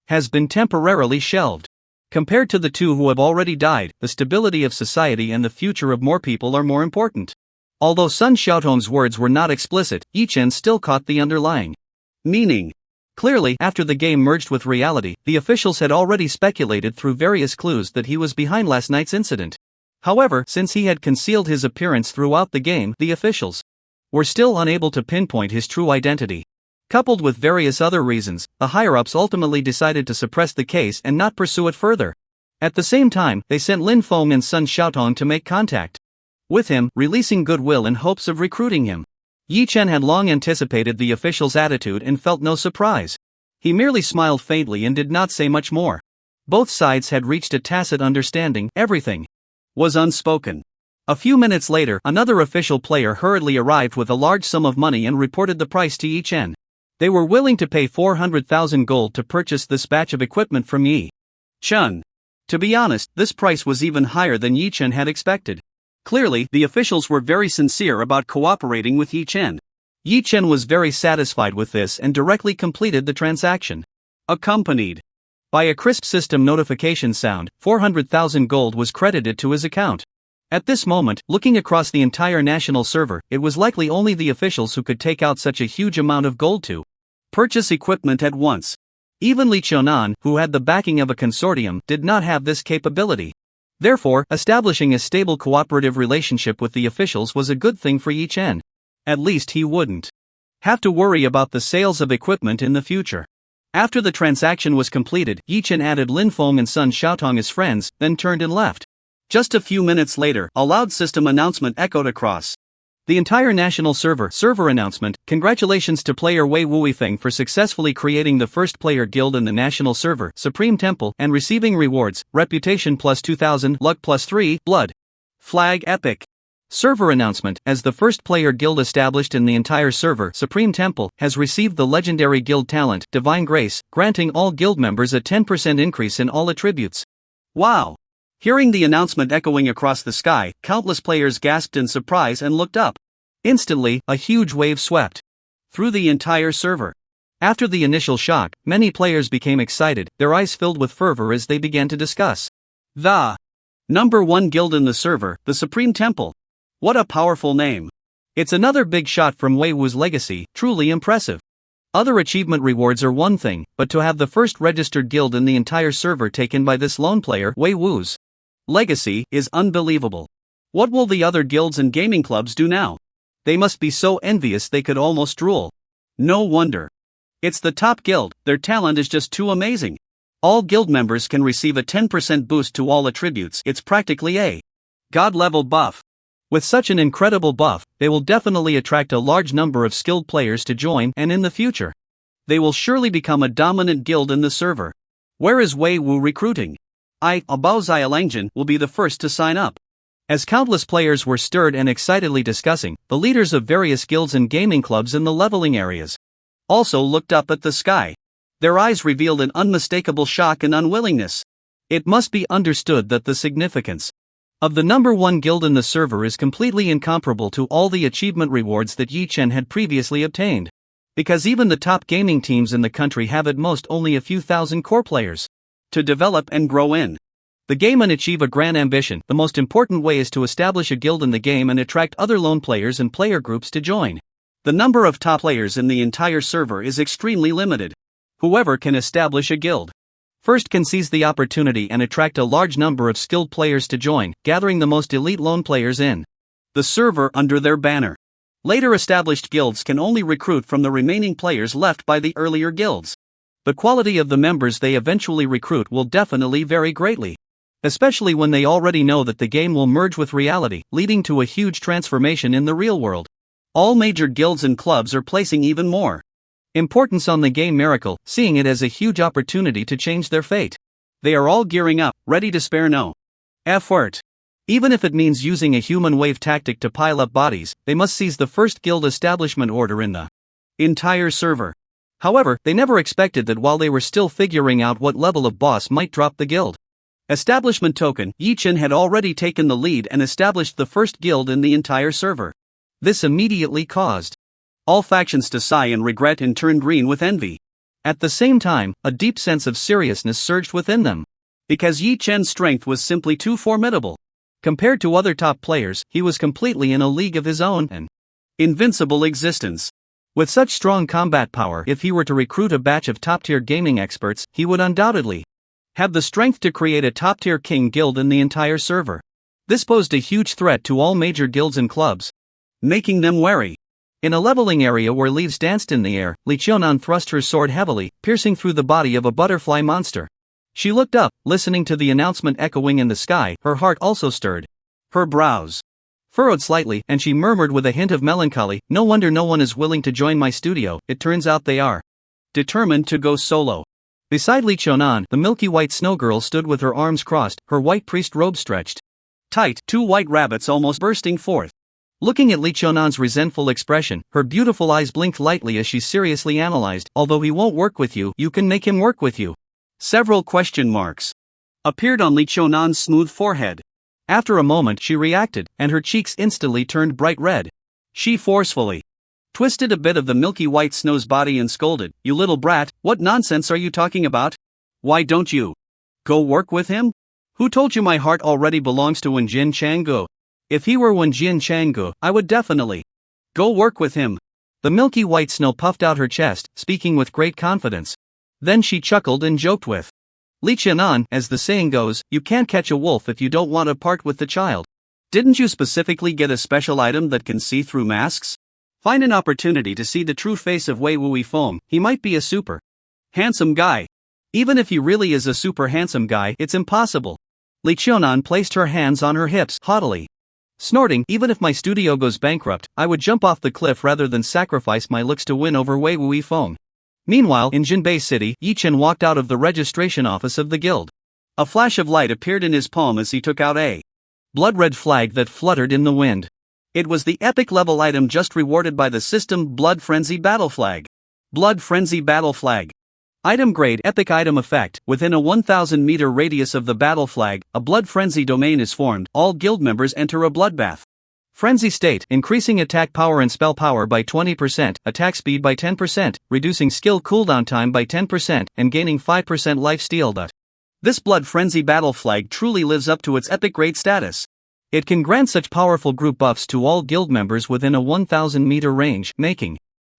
has been temporarily shelved. Compared to the two who have already died, the stability of society and the future of more people are more important." Although Sun Xiaotong's words were not explicit, Yi Chen still caught the underlying meaning. Clearly, after the game merged with reality, the officials had already speculated through various clues that he was behind last night's incident. However, since he had concealed his appearance throughout the game, the officials were still unable to pinpoint his true identity. Coupled with various other reasons, the higher-ups ultimately decided to suppress the case and not pursue it further. At the same time, they sent Lin Feng and Sun Xiaotong to make contact with him, releasing goodwill in hopes of recruiting him. Yi Chen had long anticipated the officials' attitude and felt no surprise. He merely smiled faintly and did not say much more. Both sides had reached a tacit understanding, everything was unspoken. A few minutes later, another official player hurriedly arrived with a large sum of money and reported the price to Yi Chen. They were willing to pay 400,000 gold to purchase this batch of equipment from Yi Chen. To be honest, this price was even higher than Yi Chen had expected. Clearly, the officials were very sincere about cooperating with Yi Chen. Yi Chen was very satisfied with this and directly completed the transaction. Accompanied by a crisp system notification sound, 400,000 gold was credited to his account. At this moment, looking across the entire national server, it was likely only the officials who could take out such a huge amount of gold to purchase equipment at once. Even Li Qiunan, who had the backing of a consortium, did not have this capability. Therefore, establishing a stable cooperative relationship with the officials was a good thing for Yi Chen. At least he wouldn't have to worry about the sales of equipment in the future. After the transaction was completed, Yi Chen added Lin Feng and Sun Xiaotong as friends, then turned and left. Just a few minutes later, a loud system announcement echoed across the entire national server announcement. Congratulations to player Wei Wuifeng for successfully creating the first player guild in the national server, Supreme Temple, and receiving rewards, reputation plus 2000, luck plus 3, blood. Flag epic. Server announcement, as the first player guild established in the entire server, Supreme Temple, has received the legendary guild talent, Divine Grace, granting all guild members a 10% increase in all attributes. Wow! Hearing the announcement echoing across the sky, countless players gasped in surprise and looked up. Instantly, a huge wave swept through the entire server. After the initial shock, many players became excited, their eyes filled with fervor as they began to discuss the number one guild in the server, the Supreme Temple. What a powerful name. It's another big shot from Wei Wu's legacy, truly impressive. Other achievement rewards are one thing, but to have the first registered guild in the entire server taken by this lone player, Wei Wu's legacy, is unbelievable. What will the other guilds and gaming clubs do now? They must be so envious they could almost drool. No wonder. It's the top guild, their talent is just too amazing. All guild members can receive a 10% boost to all attributes, it's practically a god-level buff. With such an incredible buff, they will definitely attract a large number of skilled players to join, and in the future, they will surely become a dominant guild in the server. Where is Wei Wu recruiting? Bao Xiaolangjian will be the first to sign up. As countless players were stirred and excitedly discussing, the leaders of various guilds and gaming clubs in the leveling areas also looked up at the sky. Their eyes revealed an unmistakable shock and unwillingness. It must be understood that the significance of the number one guild in the server is completely incomparable to all the achievement rewards that Yi Chen had previously obtained. Because even the top gaming teams in the country have at most only a few thousand core players to develop and grow in the game and achieve a grand ambition. The most important way is to establish a guild in the game and attract other lone players and player groups to join. The number of top players in the entire server is extremely limited. Whoever can establish a guild first can seize the opportunity and attract a large number of skilled players to join, gathering the most elite lone players in the server under their banner. Later established guilds can only recruit from the remaining players left by the earlier guilds. The quality of the members they eventually recruit will definitely vary greatly, especially when they already know that the game will merge with reality, leading to a huge transformation in the real world. All major guilds and clubs are placing even more Importance on the game miracle, seeing it as a huge opportunity to change their fate. They are all gearing up, ready to spare no effort. Even if it means using a human wave tactic to pile up bodies, they must seize the first guild establishment order in the entire server. However, they never expected that while they were still figuring out what level of boss might drop the guild establishment token, Yi-Chen had already taken the lead and established the first guild in the entire server. This immediately caused all factions to sigh and regret and turn green with envy. At the same time, a deep sense of seriousness surged within them. Because Yi-Chen's strength was simply too formidable. Compared to other top players, he was completely in a league of his own, an invincible existence. With such strong combat power, if he were to recruit a batch of top-tier gaming experts, he would undoubtedly have the strength to create a top-tier king guild in the entire server. This posed a huge threat to all major guilds and clubs, making them wary. In a leveling area where leaves danced in the air, Li Qiunan thrust her sword heavily, piercing through the body of a butterfly monster. She looked up, listening to the announcement echoing in the sky. Her heart also stirred. Her brows furrowed slightly, and she murmured with a hint of melancholy, "No wonder no one is willing to join my studio. It turns out they are determined to go solo." Beside Li Qiunan, the milky white snow girl stood with her arms crossed, her white priest robe stretched tight, two white rabbits almost bursting forth. Looking at Li Qiunan's resentful expression, her beautiful eyes blinked lightly as she seriously analyzed, "Although he won't work with you, you can make him work with you." Several question marks appeared on Li Qiunan's smooth forehead. After a moment she reacted, and her cheeks instantly turned bright red. She forcefully twisted a bit of the milky white snow's body and scolded, "You little brat, what nonsense are you talking about? Why don't you go work with him? Who told you my heart already belongs to Wenjin Changgu? If he were Wenjin Changgu, I would definitely go work with him." The milky white snow puffed out her chest, speaking with great confidence. Then she chuckled and joked with Li Qiunan, "As the saying goes, you can't catch a wolf if you don't want to part with the child. Didn't you specifically get a special item that can see through masks? Find an opportunity to see the true face of Wei Wui Feng. He might be a super handsome guy. Even if he really is a super handsome guy, it's impossible." Li Qiunan placed her hands on her hips, haughtily snorting, "Even if my studio goes bankrupt, I would jump off the cliff rather than sacrifice my looks to win over Wei Wui Feng." Meanwhile, in Jinbei City, Yi-Chen walked out of the registration office of the guild. A flash of light appeared in his palm as he took out a blood-red flag that fluttered in the wind. It was the epic level item just rewarded by the system Blood Frenzy Battle Flag. Blood Frenzy Battle Flag. Item grade Epic Item Effect. Within a 1000 meter radius of the battle flag, a blood frenzy domain is formed. All guild members enter a bloodbath. Frenzy state, increasing attack power and spell power by 20%, attack speed by 10%, reducing skill cooldown time by 10%, and gaining 5% life steal. This blood frenzy battle flag truly lives up to its epic grade status. It can grant such powerful group buffs to all guild members within a 1000 meter range, making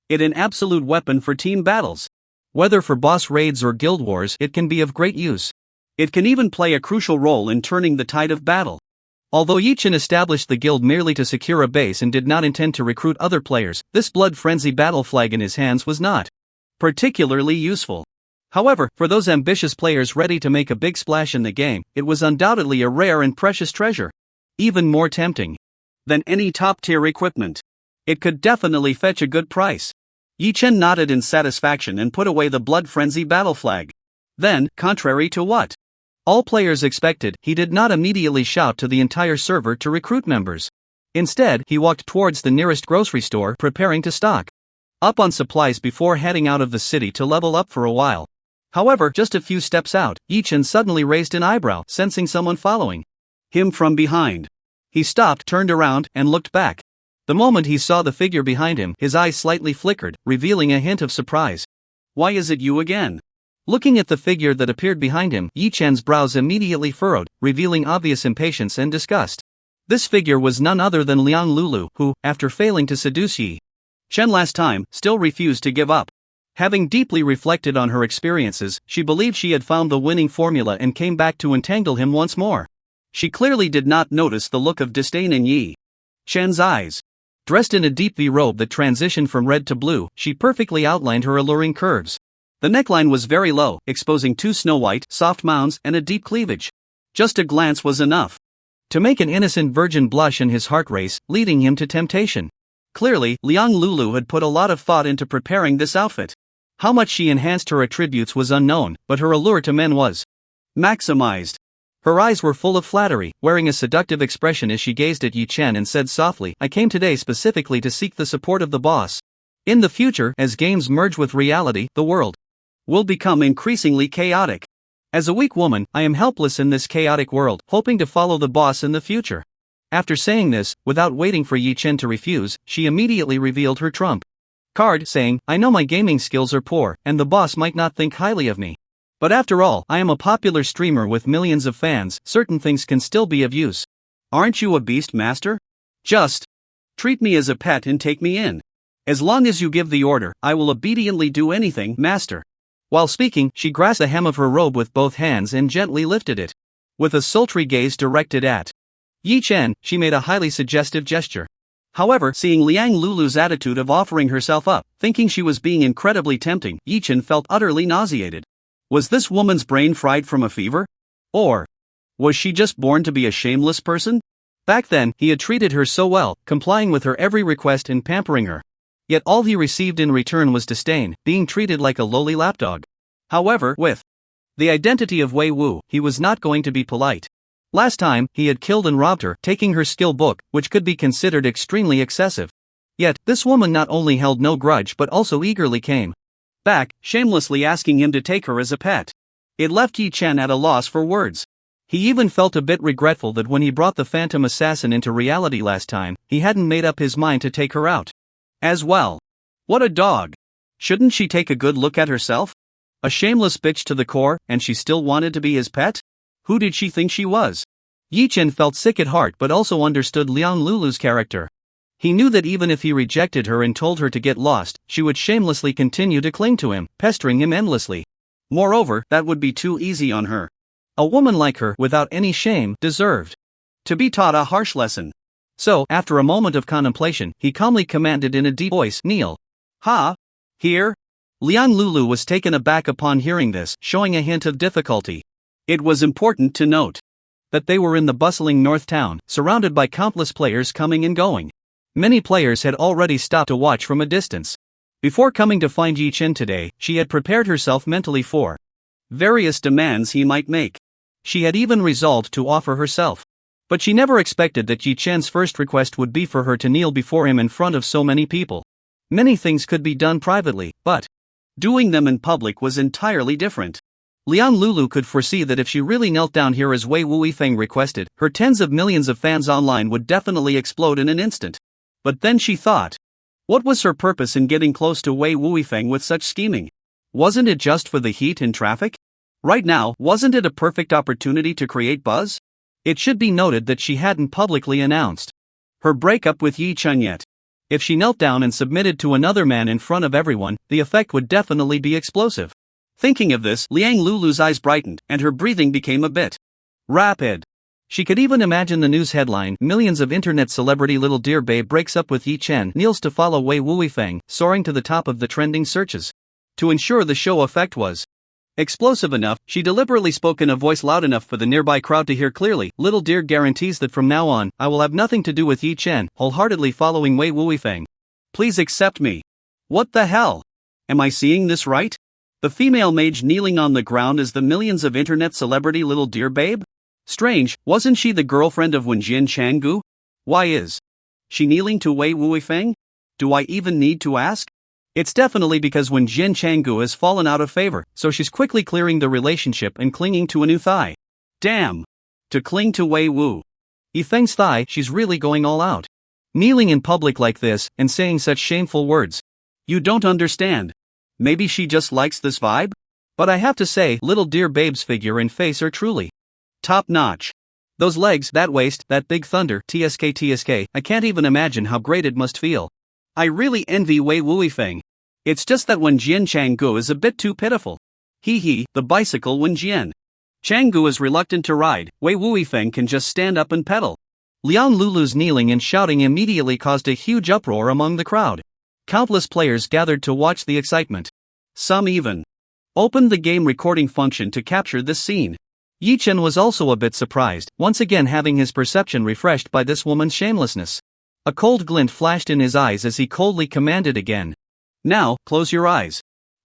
it an absolute weapon for team battles. Whether for boss raids or guild wars, it can be of great use. It can even play a crucial role in turning the tide of battle. Although Yi-Chen established the guild merely to secure a base and did not intend to recruit other players, this blood frenzy battle flag in his hands was not particularly useful. However, for those ambitious players ready to make a big splash in the game, it was undoubtedly a rare and precious treasure. Even more tempting than any top-tier equipment. It could definitely fetch a good price. Yi-Chen nodded in satisfaction and put away the blood frenzy battle flag. Then, contrary to what all players expected, he did not immediately shout to the entire server to recruit members. Instead, he walked towards the nearest grocery store, preparing to stock up on supplies before heading out of the city to level up for a while. However, just a few steps out, Yi-Chen suddenly raised an eyebrow, sensing someone following him from behind. He stopped, turned around, and looked back. The moment he saw the figure behind him, his eyes slightly flickered, revealing a hint of surprise. "Why is it you again?" Looking at the figure that appeared behind him, Yi-Chen's brows immediately furrowed, revealing obvious impatience and disgust. This figure was none other than Liang Lulu, who, after failing to seduce Yi-Chen last time, still refused to give up. Having deeply reflected on her experiences, she believed she had found the winning formula and came back to entangle him once more. She clearly did not notice the look of disdain in Yi-Chen's eyes. Dressed in a deep V robe that transitioned from red to blue, she perfectly outlined her alluring curves. The neckline was very low, exposing two snow-white, soft mounds and a deep cleavage. Just a glance was enough to make an innocent virgin blush and his heart race, leading him to temptation. Clearly, Liang Lulu had put a lot of thought into preparing this outfit. How much she enhanced her attributes was unknown, but her allure to men was maximized. Her eyes were full of flattery, wearing a seductive expression as she gazed at Yi Chen and said softly, "I came today specifically to seek the support of the boss. In the future, as games merge with reality, the world will become increasingly chaotic. As a weak woman, I am helpless in this chaotic world, hoping to follow the boss in the future." After saying this, without waiting for Yi Chen to refuse, she immediately revealed her trump card, saying, "I know my gaming skills are poor, and the boss might not think highly of me. But after all, I am a popular streamer with millions of fans, certain things can still be of use. Aren't you a beast, master? Just treat me as a pet and take me in. As long as you give the order, I will obediently do anything, master." While speaking, she grasped the hem of her robe with both hands and gently lifted it. With a sultry gaze directed at Yi Chen, she made a highly suggestive gesture. However, seeing Liang Lulu's attitude of offering herself up, thinking she was being incredibly tempting, Yi Chen felt utterly nauseated. Was this woman's brain fried from a fever? Or was she just born to be a shameless person? Back then, he had treated her so well, complying with her every request and pampering her. Yet all he received in return was disdain, being treated like a lowly lapdog. However, with the identity of Wei Wu, he was not going to be polite. Last time, he had killed and robbed her, taking her skill book, which could be considered extremely excessive. Yet, this woman not only held no grudge but also eagerly came back, shamelessly asking him to take her as a pet. It left Yi Chen at a loss for words. He even felt a bit regretful that when he brought the Phantom Assassin into reality last time, he hadn't made up his mind to take her out as well. What a dog! Shouldn't she take a good look at herself? A shameless bitch to the core, and she still wanted to be his pet? Who did she think she was? Yi Chen felt sick at heart but also understood Liang Lulu's character. He knew that even if he rejected her and told her to get lost, she would shamelessly continue to cling to him, pestering him endlessly. Moreover, that would be too easy on her. A woman like her, without any shame, deserved to be taught a harsh lesson. So, after a moment of contemplation, he calmly commanded in a deep voice, "Kneel." "Ha? Here?" Liang Lulu was taken aback upon hearing this, showing a hint of difficulty. It was important to note that they were in the bustling north town, surrounded by countless players coming and going. Many players had already stopped to watch from a distance. Before coming to find Yi Chen today, she had prepared herself mentally for various demands he might make. She had even resolved to offer herself. But she never expected that Yi Chen's first request would be for her to kneel before him in front of so many people. Many things could be done privately, but doing them in public was entirely different. Liang Lulu could foresee that if she really knelt down here as Wei Wuifeng requested, her tens of millions of fans online would definitely explode in an instant. But then she thought, what was her purpose in getting close to Wei Wuifeng with such scheming? Wasn't it just for the heat and traffic? Right now, wasn't it a perfect opportunity to create buzz? It should be noted that she hadn't publicly announced her breakup with Yi Chen yet. If she knelt down and submitted to another man in front of everyone, the effect would definitely be explosive. Thinking of this, Liang Lulu's eyes brightened, and her breathing became a bit rapid. She could even imagine the news headline, "Millions of internet celebrity little dear babe breaks up with Yi Chen, kneels to follow Wei Wuifeng," soaring to the top of the trending searches. To ensure the show effect was explosive enough, she deliberately spoke in a voice loud enough for the nearby crowd to hear clearly. "Little dear guarantees that from now on, I will have nothing to do with Yi Chen, wholeheartedly following Wei Wuifeng. Please accept me." What the hell? Am I seeing this right? The female mage kneeling on the ground is the millions of internet celebrity little dear babe? Strange, wasn't she the girlfriend of Wenjin Changgu? Why is she kneeling to Wei Wuifeng? Do I even need to ask? It's definitely because Wenjin Changgu has fallen out of favor, so she's quickly clearing the relationship and clinging to a new thigh. Damn! To cling to Wei Wu Yifeng's thigh, she's really going all out. Kneeling in public like this, and saying such shameful words. You don't understand. Maybe she just likes this vibe? But I have to say, little dear babe's figure and face are truly top notch. Those legs, that waist, that big thunder, TSK, I can't even imagine how great it must feel. I really envy Wei Wuifeng. It's just that Wenjin Changgu is a bit too pitiful. Hee, the bicycle Wenjin Changgu is reluctant to ride, Wei Wuifeng can just stand up and pedal. Liang Lulu's kneeling and shouting immediately caused a huge uproar among the crowd. Countless players gathered to watch the excitement. Some even opened the game recording function to capture this scene. Yi Chen was also a bit surprised, once again having his perception refreshed by this woman's shamelessness. A cold glint flashed in his eyes as he coldly commanded again. Now, close your eyes.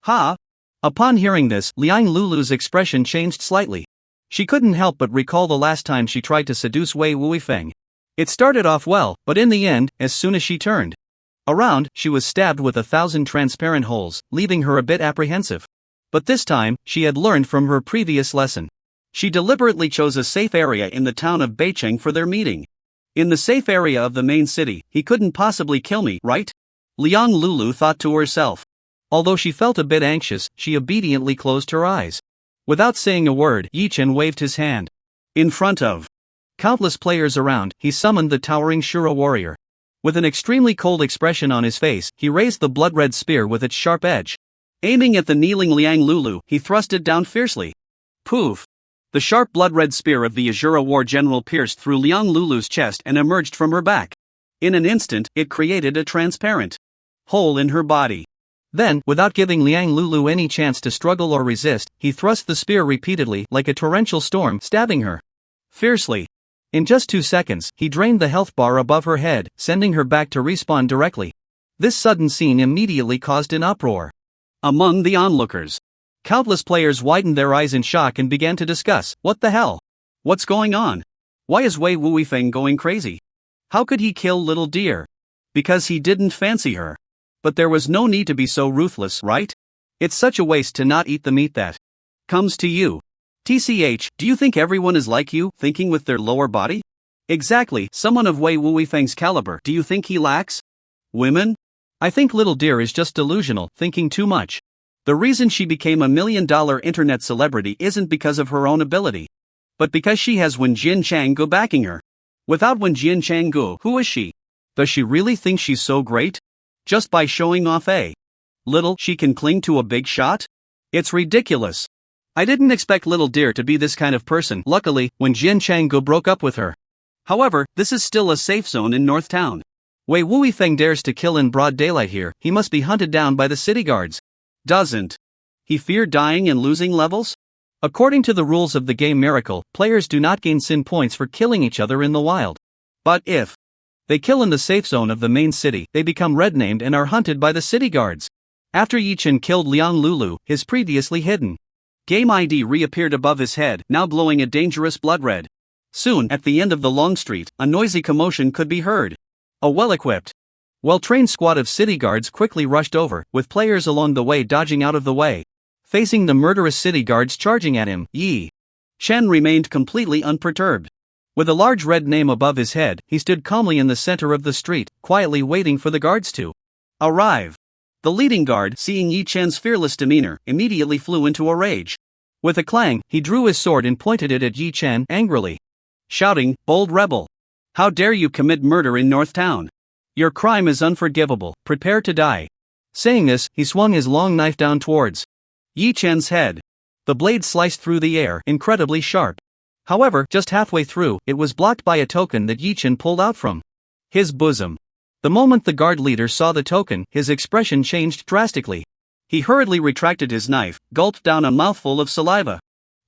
Ha! Upon hearing this, Liang Lulu's expression changed slightly. She couldn't help but recall the last time she tried to seduce Wei Wuifeng. It started off well, but in the end, as soon as she turned around, she was stabbed with 1,000 transparent holes, leaving her a bit apprehensive. But this time, she had learned from her previous lesson. She deliberately chose a safe area in the town of Beicheng for their meeting. In the safe area of the main city, he couldn't possibly kill me, right? Liang Lulu thought to herself. Although she felt a bit anxious, she obediently closed her eyes. Without saying a word, Yi Chen waved his hand. In front of countless players around, he summoned the towering Shura warrior. With an extremely cold expression on his face, he raised the blood-red spear with its sharp edge. Aiming at the kneeling Liang Lulu, he thrust it down fiercely. Poof! The sharp blood-red spear of the Azura war general pierced through Liang Lulu's chest and emerged from her back. In an instant, it created a transparent hole in her body. Then, without giving Liang Lulu any chance to struggle or resist, he thrust the spear repeatedly like a torrential storm, stabbing her fiercely. In just 2 seconds, he drained the health bar above her head, sending her back to respawn directly. This sudden scene immediately caused an uproar among the onlookers. Countless players widened their eyes in shock and began to discuss, what the hell? What's going on? Why is Wei Wuifeng going crazy? How could he kill little deer? Because he didn't fancy her. But there was no need to be so ruthless, right? It's such a waste to not eat the meat that comes to you. TCH, do you think everyone is like you, thinking with their lower body? Exactly, someone of Wei Wuifeng's caliber, do you think he lacks women? I think little deer is just delusional, thinking too much. The reason she became $1 million internet celebrity isn't because of her own ability, but because she has Wen Jianchanggu backing her. Without Wen Jianchanggu, who is she? Does she really think she's so great? Just by showing off a little, she can cling to a big shot? It's ridiculous. I didn't expect little deer to be this kind of person. Luckily, when Jianchanggu broke up with her. However, this is still a safe zone in North Town. Wei Wuifeng dares to kill in broad daylight here, he must be hunted down by the city guards. Doesn't he fear dying and losing levels? According to the rules of the game Miracle, players do not gain sin points for killing each other in the wild. But if they kill in the safe zone of the main city, they become red-named and are hunted by the city guards. After Yi Chen killed Liang Lulu, his previously hidden game ID reappeared above his head, now glowing a dangerous blood red. Soon, at the end of the long street, a noisy commotion could be heard. A well-equipped, well-trained squad of city guards quickly rushed over, with players along the way dodging out of the way. Facing the murderous city guards charging at him, Yi Chen remained completely unperturbed. With a large red name above his head, he stood calmly in the center of the street, quietly waiting for the guards to arrive. The leading guard, seeing Yi Chen's fearless demeanor, immediately flew into a rage. With a clang, he drew his sword and pointed it at Yi Chen angrily, shouting, "Bold rebel! How dare you commit murder in North Town? Your crime is unforgivable, prepare to die." Saying this, he swung his long knife down towards Yi Chen's head. The blade sliced through the air, incredibly sharp. However, just halfway through, it was blocked by a token that Yi Chen pulled out from his bosom. The moment the guard leader saw the token, his expression changed drastically. He hurriedly retracted his knife, gulped down a mouthful of saliva,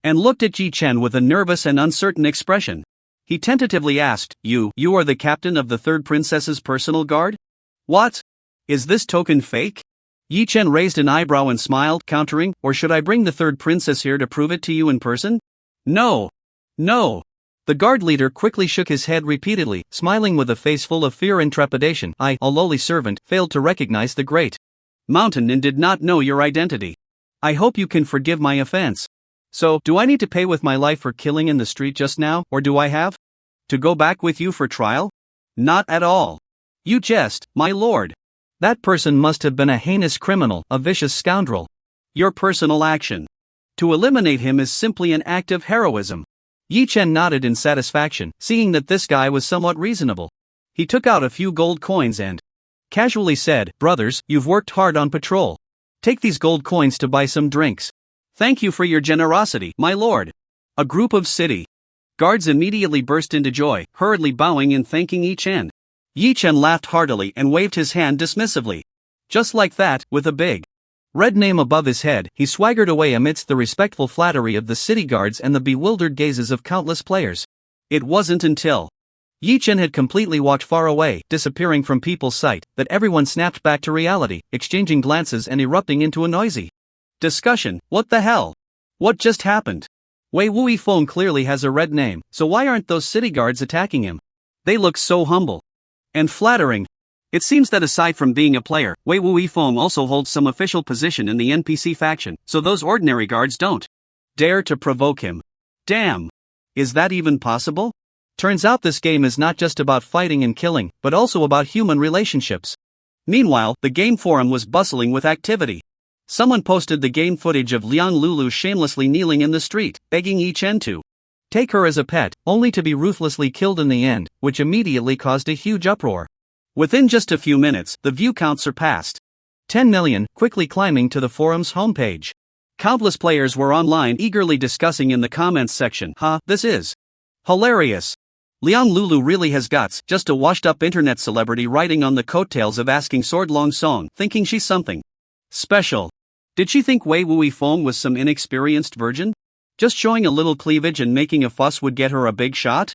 and looked at Yi Chen with a nervous and uncertain expression. He tentatively asked, You are the captain of the third princess's personal guard? What? Is this token fake? Yi Chen raised an eyebrow and smiled, countering, Or should I bring the third princess here to prove it to you in person? No. No. The guard leader quickly shook his head repeatedly, smiling with a face full of fear and trepidation. I, a lowly servant, failed to recognize the great mountain and did not know your identity. I hope you can forgive my offense. So, do I need to pay with my life for killing in the street just now, or do I have to go back with you for trial? Not at all. You jest, my lord. That person must have been a heinous criminal, a vicious scoundrel. Your personal action to eliminate him is simply an act of heroism. Yi Chen nodded in satisfaction, seeing that this guy was somewhat reasonable. He took out a few gold coins and casually said, Brothers, you've worked hard on patrol. Take these gold coins to buy some drinks. Thank you for your generosity, my lord. A group of city guards immediately burst into joy, hurriedly bowing and thanking Yi Chen. Yi Chen laughed heartily and waved his hand dismissively. Just like that, with a big red name above his head, he swaggered away amidst the respectful flattery of the city guards and the bewildered gazes of countless players. It wasn't until Yi Chen had completely walked far away, disappearing from people's sight, that everyone snapped back to reality, exchanging glances and erupting into a noisy Discussion, what the hell? What just happened? Wei Wui Feng clearly has a red name, so why aren't those city guards attacking him? They look so humble and flattering. It seems that aside from being a player, Wei Wui Feng also holds some official position in the NPC faction, so those ordinary guards don't dare to provoke him. Damn! Is that even possible? Turns out this game is not just about fighting and killing, but also about human relationships. Meanwhile, the game forum was bustling with activity. Someone posted the game footage of Liang Lulu shamelessly kneeling in the street, begging Yi Chen to take her as a pet, only to be ruthlessly killed in the end, which immediately caused a huge uproar. Within just a few minutes, the view count surpassed 10 million, quickly climbing to the forum's homepage. Countless players were online eagerly discussing in the comments section, this is hilarious. Liang Lulu really has guts, just a washed-up internet celebrity riding on the coattails of asking Sword Long Song, thinking she's something special. Did she think Wei Wui Feng was some inexperienced virgin? Just showing a little cleavage and making a fuss would get her a big shot?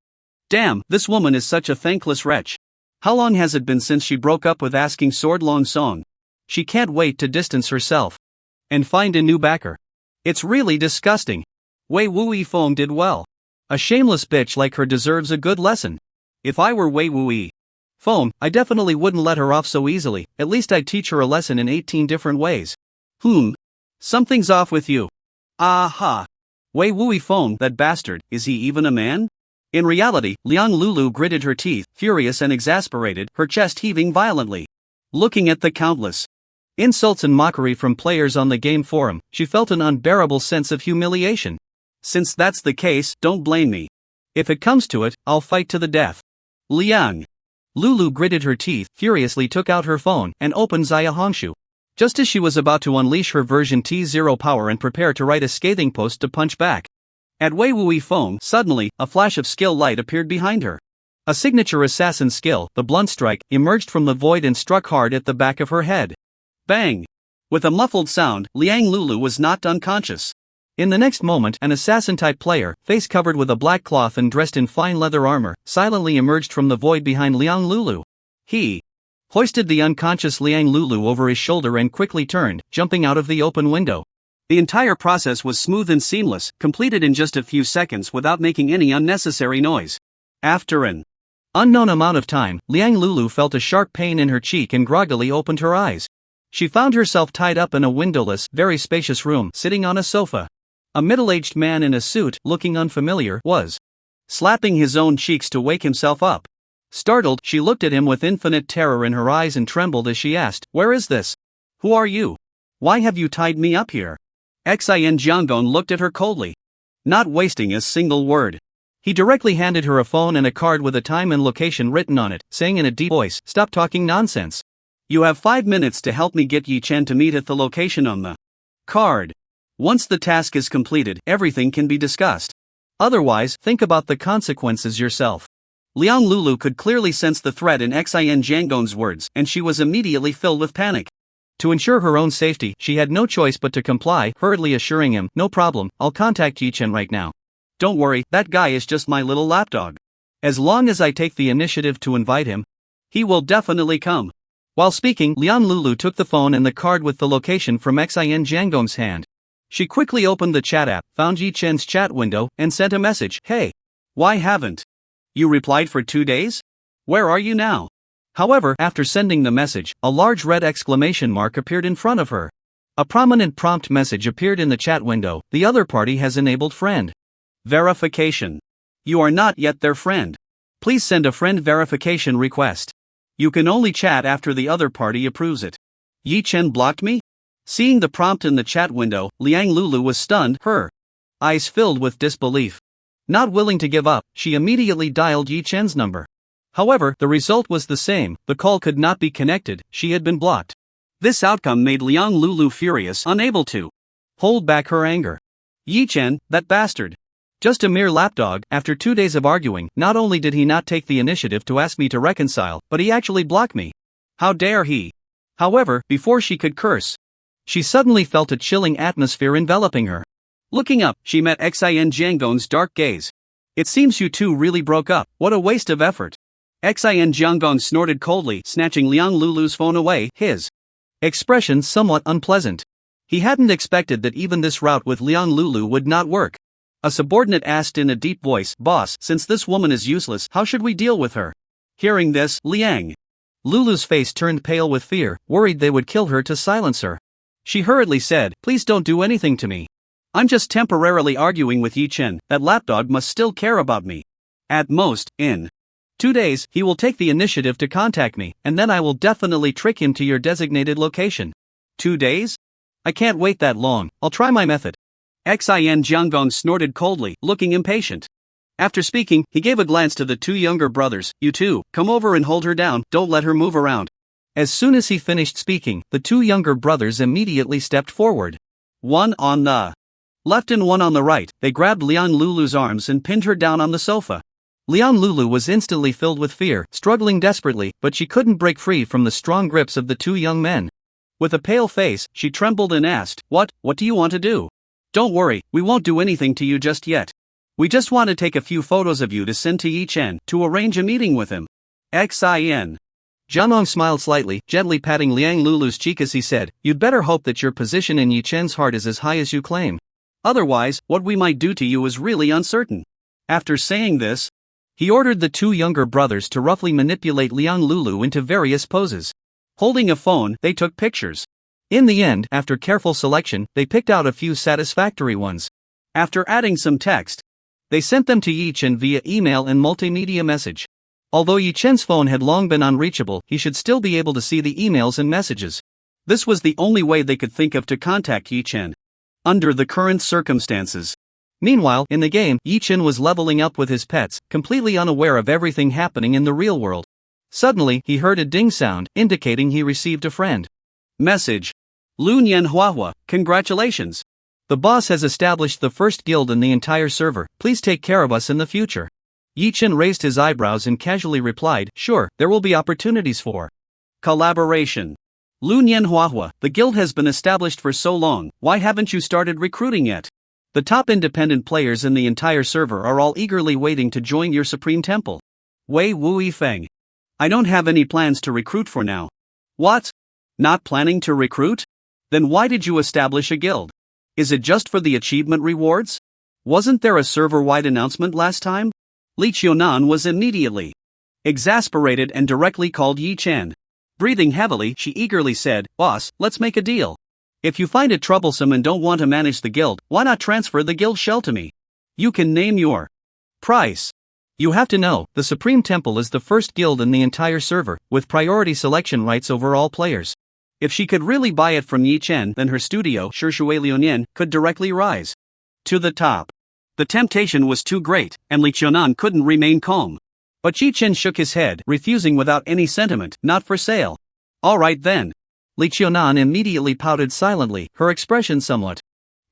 Damn, this woman is such a thankless wretch. How long has it been since she broke up with asking Sword Long Song? She can't wait to distance herself and find a new backer. It's really disgusting. Wei Wui Feng did well. A shameless bitch like her deserves a good lesson. If I were Wei Wui Feng, I definitely wouldn't let her off so easily, at least I'd teach her a lesson in 18 different ways. Something's off with you. Aha! Wei Wui Feng, that bastard, is he even a man? In reality, Liang Lulu gritted her teeth, furious and exasperated, her chest heaving violently. Looking at the countless insults and mockery from players on the game forum, she felt an unbearable sense of humiliation. Since that's the case, don't blame me. If it comes to it, I'll fight to the death. Liang Lulu gritted her teeth, furiously took out her phone, and opened Xia Hongshu. Just as she was about to unleash her version T0 power and prepare to write a scathing post to punch back at Wei Wui Feng, suddenly, a flash of skill light appeared behind her. A signature assassin skill, the blunt strike, emerged from the void and struck hard at the back of her head. Bang! With a muffled sound, Liang Lulu was knocked unconscious. In the next moment, an assassin-type player, face covered with a black cloth and dressed in fine leather armor, silently emerged from the void behind Liang Lulu. He hoisted the unconscious Liang Lulu over his shoulder and quickly turned, jumping out of the open window. The entire process was smooth and seamless, completed in just a few seconds without making any unnecessary noise. After an unknown amount of time, Liang Lulu felt a sharp pain in her cheek and groggily opened her eyes. She found herself tied up in a windowless, very spacious room, sitting on a sofa. A middle-aged man in a suit, looking unfamiliar, was slapping his own cheeks to wake himself up. Startled, she looked at him with infinite terror in her eyes and trembled as she asked, "Where is this? Who are you? Why have you tied me up here?" Xin Jiangong looked at her coldly, not wasting a single word. He directly handed her a phone and a card with a time and location written on it, saying in a deep voice, "Stop talking nonsense. You have 5 minutes to help me get Yi Chen to meet at the location on the card. Once the task is completed, everything can be discussed. Otherwise, think about the consequences yourself." Liang Lulu could clearly sense the threat in Xin Jiangong's words, and she was immediately filled with panic. To ensure her own safety, she had no choice but to comply, hurriedly assuring him, "No problem, I'll contact Yi Chen right now. Don't worry, that guy is just my little lapdog. As long as I take the initiative to invite him, he will definitely come." While speaking, Liang Lulu took the phone and the card with the location from Xin Jiangong's hand. She quickly opened the chat app, found Yi Chen's chat window, and sent a message, "Hey, why haven't you replied for 2 days? Where are you now?" However, after sending the message, a large red exclamation mark appeared in front of her. A prominent prompt message appeared in the chat window, "The other party has enabled friend verification. You are not yet their friend. Please send a friend verification request. You can only chat after the other party approves it." Yi Chen blocked me? Seeing the prompt in the chat window, Liang Lulu was stunned, her eyes filled with disbelief. Not willing to give up, she immediately dialed Yi Chen's number. However, the result was the same, the call could not be connected, she had been blocked. This outcome made Liang Lulu furious, unable to hold back her anger. Yi Chen, that bastard. Just a mere lapdog. After 2 days of arguing, not only did he not take the initiative to ask me to reconcile, but he actually blocked me. How dare he? However, before she could curse, she suddenly felt a chilling atmosphere enveloping her. Looking up, she met Xin Jiangong's dark gaze. "It seems you two really broke up, what a waste of effort." Xin Jiangong snorted coldly, snatching Liang Lulu's phone away, his expression somewhat unpleasant. He hadn't expected that even this route with Liang Lulu would not work. A subordinate asked in a deep voice, "Boss, since this woman is useless, how should we deal with her?" Hearing this, Liang Lulu's face turned pale with fear, worried they would kill her to silence her. She hurriedly said, "Please don't do anything to me. I'm just temporarily arguing with Yi Chen, that lapdog must still care about me. At most, in 2 days, he will take the initiative to contact me, and then I will definitely trick him to your designated location." 2 days? I can't wait that long, I'll try my method. Xin Jianggong snorted coldly, looking impatient. After speaking, he gave a glance to the 2 younger brothers. "You two, come over and hold her down, don't let her move around." As soon as he finished speaking, the 2 younger brothers immediately stepped forward. One on the left and one on the right, they grabbed Liang Lulu's arms and pinned her down on the sofa. Liang Lulu was instantly filled with fear, struggling desperately, but she couldn't break free from the strong grips of the 2 young men. With a pale face, she trembled and asked, What do you want to do?" "Don't worry, we won't do anything to you just yet. We just want to take a few photos of you to send to Yi Chen, to arrange a meeting with him." Xin Jianong smiled slightly, gently patting Liang Lulu's cheek as he said, "You'd better hope that your position in Yi Chen's heart is as high as you claim. Otherwise, what we might do to you is really uncertain." After saying this, he ordered the 2 younger brothers to roughly manipulate Liang Lulu into various poses. Holding a phone, they took pictures. In the end, after careful selection, they picked out a few satisfactory ones. After adding some text, they sent them to Yi Chen via email and multimedia message. Although Yi Chen's phone had long been unreachable, he should still be able to see the emails and messages. This was the only way they could think of to contact Yi Chen under the current circumstances. Meanwhile, in the game, Yi Chen was leveling up with his pets, completely unaware of everything happening in the real world. Suddenly, he heard a ding sound, indicating he received a friend message. "Lu Nian Huahua, congratulations. The boss has established the first guild in the entire server, please take care of us in the future." Yi Chen raised his eyebrows and casually replied, "Sure, there will be opportunities for collaboration. Lu Nian Huahua, the guild has been established for so long, why haven't you started recruiting yet? The top independent players in the entire server are all eagerly waiting to join your supreme temple." Wei Wui Feng. "I don't have any plans to recruit for now." "What? Not planning to recruit? Then why did you establish a guild? Is it just for the achievement rewards? Wasn't there a server-wide announcement last time?" Li Qiunan was immediately exasperated and directly called Yi Chen. Breathing heavily, she eagerly said, "Boss, let's make a deal. If you find it troublesome and don't want to manage the guild, why not transfer the guild shell to me? You can name your price. You have to know, the Supreme Temple is the first guild in the entire server, with priority selection rights over all players. If she could really buy it from Yi Chen, then her studio, Shishui Liunian, could directly rise to the top." The temptation was too great, and Li Qiunan couldn't remain calm. But Yi Chen shook his head, refusing without any sentiment, "Not for sale." "All right then." Li Qiunan immediately pouted silently, her expression somewhat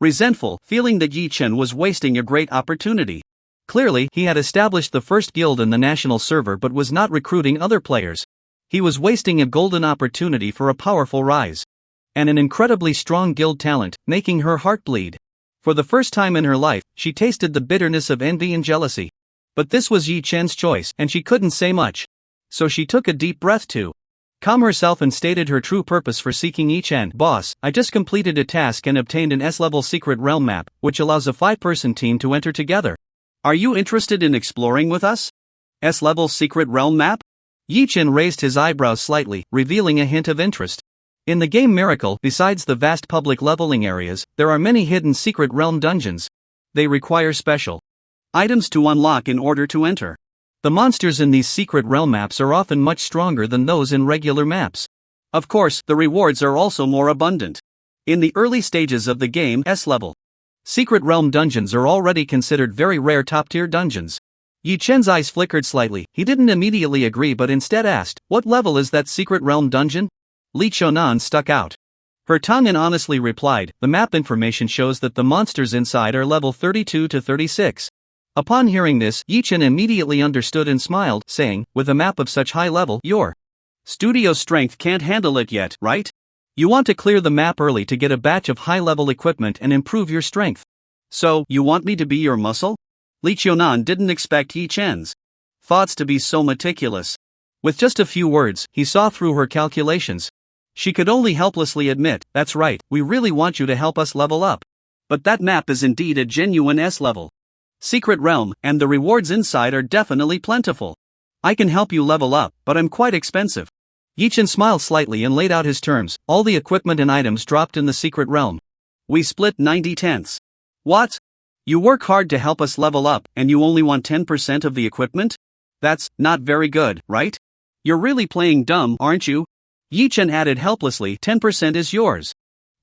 resentful, feeling that Yi Chen was wasting a great opportunity. Clearly, he had established the first guild in the national server but was not recruiting other players. He was wasting a golden opportunity for a powerful rise and an incredibly strong guild talent, making her heart bleed. For the first time in her life, she tasted the bitterness of envy and jealousy. But this was Yi Chen's choice, and she couldn't say much. So she took a deep breath to calm herself and stated her true purpose for seeking Yi Chen. "Boss, I just completed a task and obtained an S-level secret realm map, which allows a 5-person team to enter together. Are you interested in exploring with us?" "S-level secret realm map?" Yi Chen raised his eyebrows slightly, revealing a hint of interest. In the game Miracle, besides the vast public leveling areas, there are many hidden secret realm dungeons. They require special items to unlock in order to enter. The monsters in these secret realm maps are often much stronger than those in regular maps. Of course, the rewards are also more abundant. In the early stages of the game S-level secret realm dungeons are already considered very rare top-tier dungeons. Yi Chen's eyes flickered slightly. He didn't immediately agree but instead asked, "What level is that secret realm dungeon?" Li Qiunan stuck out her tongue and honestly replied, "The map information shows that the monsters inside are level 32 to 36. Upon hearing this, Yi Chen immediately understood and smiled, saying, "With a map of such high level, your studio strength can't handle it yet, right? You want to clear the map early to get a batch of high-level equipment and improve your strength. So, you want me to be your muscle?" Li Qiunan didn't expect Yi Chen's thoughts to be so meticulous. With just a few words, he saw through her calculations. She could only helplessly admit, "That's right, we really want you to help us level up." But that map is indeed a genuine S-level secret realm, and the rewards inside are definitely plentiful. "I can help you level up, but I'm quite expensive." Yi-chan smiled slightly and laid out his terms. All the equipment and items dropped in the secret realm. "We split 90 tenths. What? You work hard to help us level up, and you only want 10% of the equipment? That's not very good, right? You're really playing dumb, aren't you?" Yi-chan added helplessly, 10% is yours.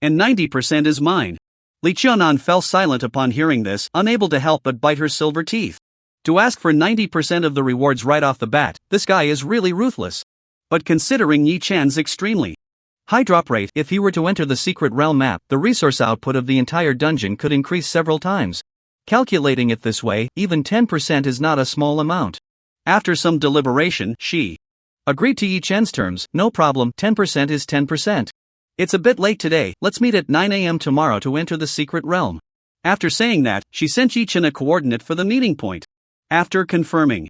And 90% is mine. Li Qiaonan fell silent upon hearing this, unable to help but bite her silver teeth. To ask for 90% of the rewards right off the bat, this guy is really ruthless. But considering Yi-chan's extremely high drop rate, if he were to enter the secret realm map, the resource output of the entire dungeon could increase several times. Calculating it this way, even 10% is not a small amount. After some deliberation, she agreed to Yi-chan's terms. "No problem, 10% is 10%. It's a bit late today, let's meet at 9 a.m. tomorrow to enter the secret realm." After saying that, she sent Yi-chan a coordinate for the meeting point. After confirming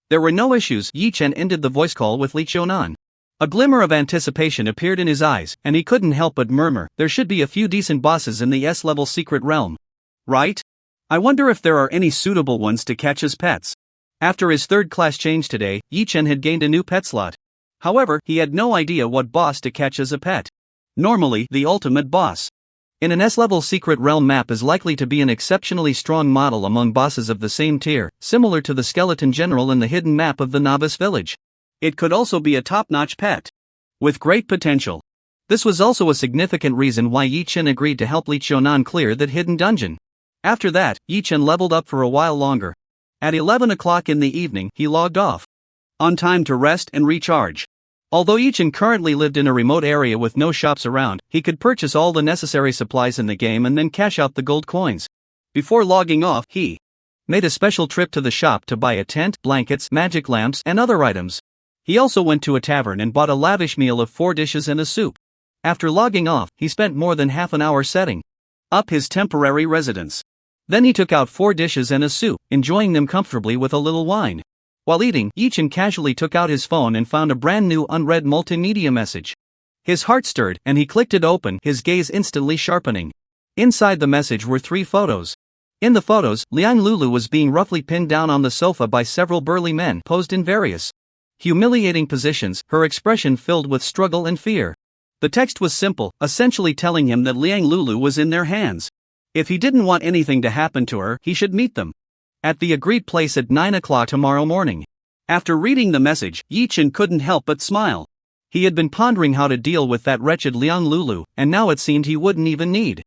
there were no issues, Yi-chan ended the voice call with Li Qiaonan. A glimmer of anticipation appeared in his eyes, and he couldn't help but murmur, "There should be a few decent bosses in the S-level secret realm. Right? I wonder if there are any suitable ones to catch as pets." After his third class change today, Yi-chan had gained a new pet slot. However, he had no idea what boss to catch as a pet. Normally, the ultimate boss in an S-level secret realm map is likely to be an exceptionally strong model among bosses of the same tier, similar to the skeleton general in the hidden map of the novice village. It could also be a top-notch pet with great potential. This was also a significant reason why Yi-chan agreed to help Li Qiaonan clear that hidden dungeon. After that, Yi-chan leveled up for a while longer. At 11 o'clock in the evening, he logged off on time to rest and recharge. Although Yi-chan currently lived in a remote area with no shops around, he could purchase all the necessary supplies in the game and then cash out the gold coins. Before logging off, he made a special trip to the shop to buy a tent, blankets, magic lamps, and other items. He also went to a tavern and bought a lavish meal of 4 dishes and a soup. After logging off, he spent more than half an hour setting up his temporary residence. Then he took out 4 dishes and a soup, enjoying them comfortably with a little wine. While eating, Yi-chan casually took out his phone and found a brand new unread multimedia message. His heart stirred, and he clicked it open, his gaze instantly sharpening. Inside the message were 3 photos. In the photos, Liang Lulu was being roughly pinned down on the sofa by several burly men posed in various humiliating positions, her expression filled with struggle and fear. The text was simple, essentially telling him that Liang Lulu was in their hands. If he didn't want anything to happen to her, he should meet them at the agreed place at 9 o'clock tomorrow morning. After reading the message, Yi-chan couldn't help but smile. He had been pondering how to deal with that wretched Liang Lulu, and now it seemed he wouldn't even need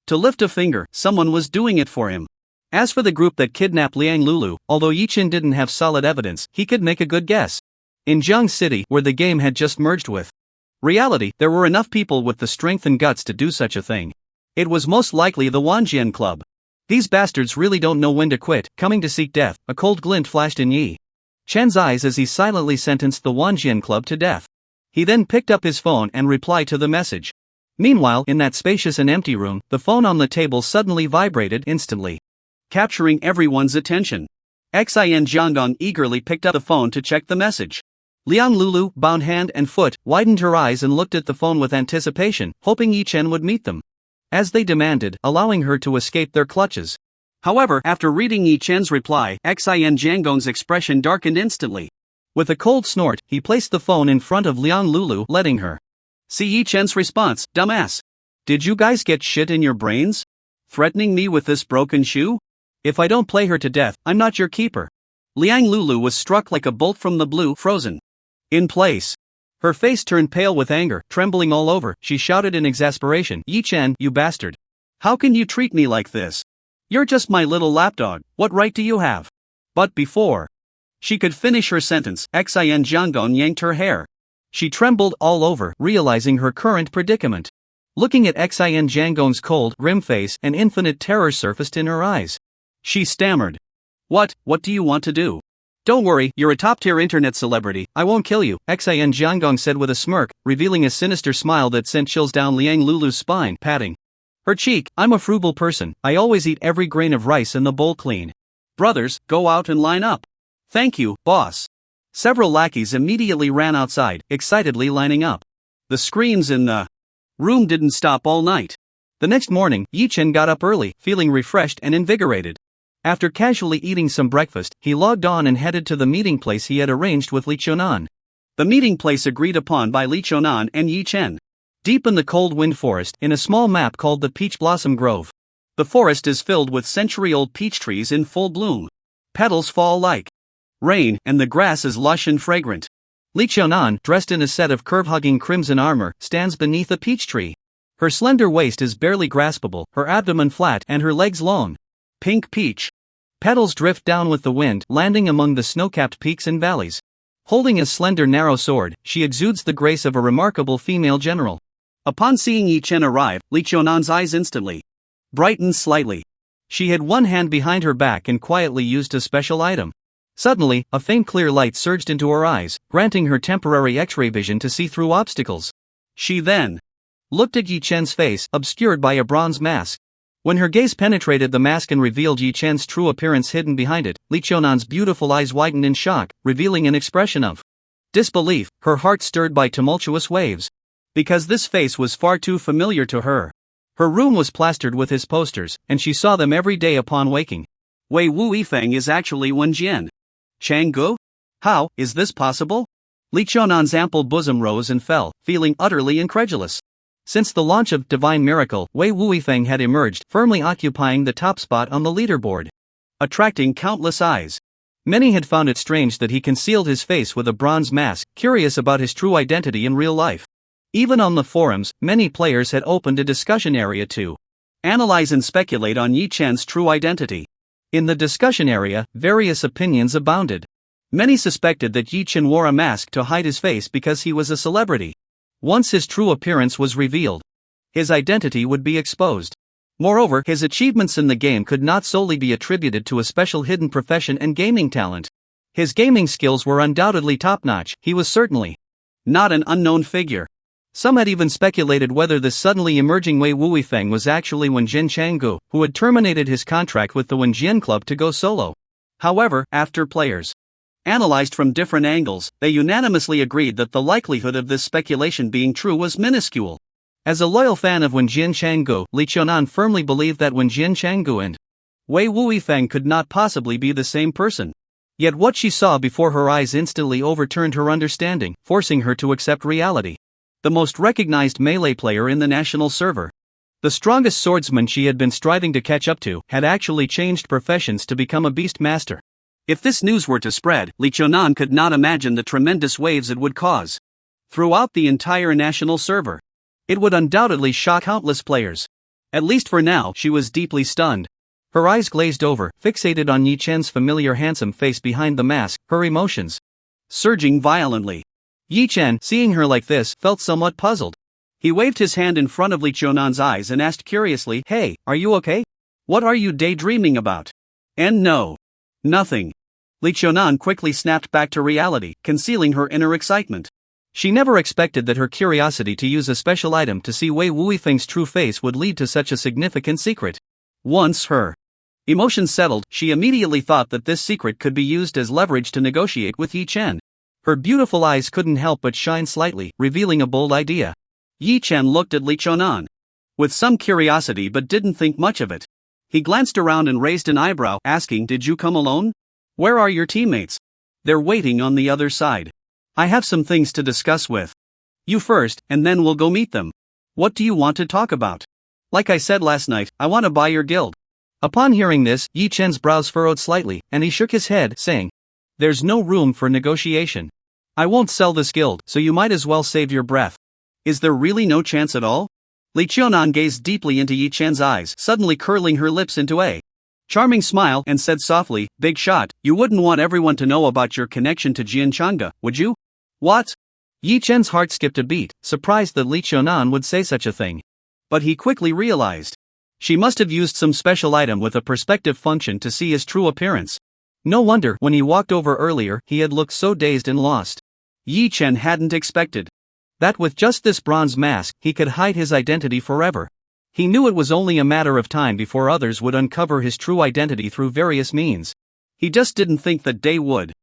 to lift a finger, someone was doing it for him. As for the group that kidnapped Liang Lulu, although Yi-chan didn't have solid evidence, he could make a good guess. In Jiang City, where the game had just merged with reality, there were enough people with the strength and guts to do such a thing. It was most likely the Wanjian Club. These bastards really don't know when to quit, coming to seek death. A cold glint flashed in Yi-chan's eyes as he silently sentenced the Wanjian Club to death. He then picked up his phone and replied to the message. Meanwhile, in that spacious and empty room, the phone on the table suddenly vibrated instantly, capturing everyone's attention. Xin Jiangdong eagerly picked up the phone to check the message. Liang Lulu, bound hand and foot, widened her eyes and looked at the phone with anticipation, hoping Yi-chan would meet them as they demanded, allowing her to escape their clutches. However, after reading Yi-chan's reply, Xin Jiangdong's expression darkened instantly. With a cold snort, he placed the phone in front of Liang Lulu, letting her see Yi-chan's response. "Dumbass. Did you guys get shit in your brains? Threatening me with this broken shoe? If I don't play her to death, I'm not your keeper." Liang Lulu was struck like a bolt from the blue, frozen in place. Her face turned pale with anger, trembling all over. She shouted in exasperation, "Yi-chan, you bastard. How can you treat me like this? You're just my little lapdog, what right do you have?" But before she could finish her sentence, Xin Jiangdong yanked her hair. She trembled all over, realizing her current predicament. Looking at Xin Jiangdong's cold, grim face, an infinite terror surfaced in her eyes. She stammered. What do you want to do?" "Don't worry, you're a top-tier internet celebrity, I won't kill you," Xin Jiangdong said with a smirk, revealing a sinister smile that sent chills down Liang Lulu's spine, patting her cheek. "I'm a frugal person, I always eat every grain of rice in the bowl clean." "Brothers, go out and line up." "Thank you, boss." Several lackeys immediately ran outside, excitedly lining up. The screams in the room didn't stop all night. The next morning, Yi Chen got up early, feeling refreshed and invigorated. After casually eating some breakfast, he logged on and headed to the meeting place he had arranged with Li Chonan. The meeting place agreed upon by Li Chonan and Yi Chen. Deep in the cold wind forest, in a small map called the Peach Blossom Grove. The forest is filled with century-old peach trees in full bloom. Petals fall like rain, and the grass is lush and fragrant. Li Chonan, dressed in a set of curve-hugging crimson armor, stands beneath a peach tree. Her slender waist is barely graspable, her abdomen flat and her legs long. Pink peach. Petals drift down with the wind, landing among the snow-capped peaks and valleys. Holding a slender narrow sword, she exudes the grace of a remarkable female general. Upon seeing Yi Chen arrive, Li Chonan's eyes instantly brightened slightly. She had one hand behind her back and quietly used a special item. Suddenly, a faint clear light surged into her eyes, granting her temporary X-ray vision to see through obstacles. She then looked at Yi Chen's face, obscured by a bronze mask. When her gaze penetrated the mask and revealed Yi Chen's true appearance hidden behind it, Li Chonan's beautiful eyes widened in shock, revealing an expression of disbelief, her heart stirred by tumultuous waves. Because this face was far too familiar to her. Her room was plastered with his posters, and she saw them every day upon waking. Wei Wu Yifeng is actually Wen Jian. Changgu? How is this possible? Li Chonan's ample bosom rose and fell, feeling utterly incredulous. Since the launch of Divine Miracle, Wei Wu Yifeng had emerged, firmly occupying the top spot on the leaderboard, attracting countless eyes. Many had found it strange that he concealed his face with a bronze mask, curious about his true identity in real life. Even on the forums, many players had opened a discussion area to analyze and speculate on Yi Chen's true identity. In the discussion area, various opinions abounded. Many suspected that Yi Chen wore a mask to hide his face because he was a celebrity. Once his true appearance was revealed, his identity would be exposed. Moreover, his achievements in the game could not solely be attributed to a special hidden profession and gaming talent. His gaming skills were undoubtedly top-notch. He was certainly not an unknown figure. Some had even speculated whether the suddenly emerging Wei Wu Yifeng was actually Wenjin Changgu, who had terminated his contract with the Wenjin Club to go solo. However, after players analyzed from different angles, they unanimously agreed that the likelihood of this speculation being true was minuscule. As a loyal fan of Wenjin Changgu, Li Chonan firmly believed that Wenjin Changgu and Wei Wu Yifeng could not possibly be the same person. Yet what she saw before her eyes instantly overturned her understanding, forcing her to accept reality. The most recognized melee player in the national server, the strongest swordsman she had been striving to catch up to, had actually changed professions to become a beast master. If this news were to spread, Li Chonan could not imagine the tremendous waves it would cause throughout the entire national server. It would undoubtedly shock countless players. At least for now, she was deeply stunned. Her eyes glazed over, fixated on Yi Chen's familiar handsome face behind the mask, her emotions surging violently. Yi Chen, seeing her like this, felt somewhat puzzled. He waved his hand in front of Li Chonan's eyes and asked curiously, "Hey, are you okay? What are you daydreaming about?" And no. Nothing. Li Chonan quickly snapped back to reality, concealing her inner excitement. She never expected that her curiosity to use a special item to see Wei Wu Yifeng's true face would lead to such a significant secret. Once her emotions settled, she immediately thought that this secret could be used as leverage to negotiate with Yi Chen. Her beautiful eyes couldn't help but shine slightly, revealing a bold idea. Yi Chen looked at Li Chonan with some curiosity but didn't think much of it. He glanced around and raised an eyebrow, asking, "Did you come alone? Where are your teammates?" "They're waiting on the other side. I have some things to discuss with you first, and then we'll go meet them." "What do you want to talk about?" "Like I said last night, I want to buy your guild." Upon hearing this, Yi Chen's brows furrowed slightly, and he shook his head, saying, "There's no room for negotiation. I won't sell this guild, so you might as well save your breath." "Is there really no chance at all?" Li Chonan gazed deeply into Yi Chen's eyes, suddenly curling her lips into a charming smile, and said softly, "Big shot, you wouldn't want everyone to know about your connection to Jian Changge, would you?" "What?" Yi Chen's heart skipped a beat, surprised that Li Chonan would say such a thing. But he quickly realized she must have used some special item with a perspective function to see his true appearance. No wonder, when he walked over earlier, he had looked so dazed and lost. Yi Chen hadn't expected that with just this bronze mask, he could hide his identity forever. He knew it was only a matter of time before others would uncover his true identity through various means. He just didn't think that day would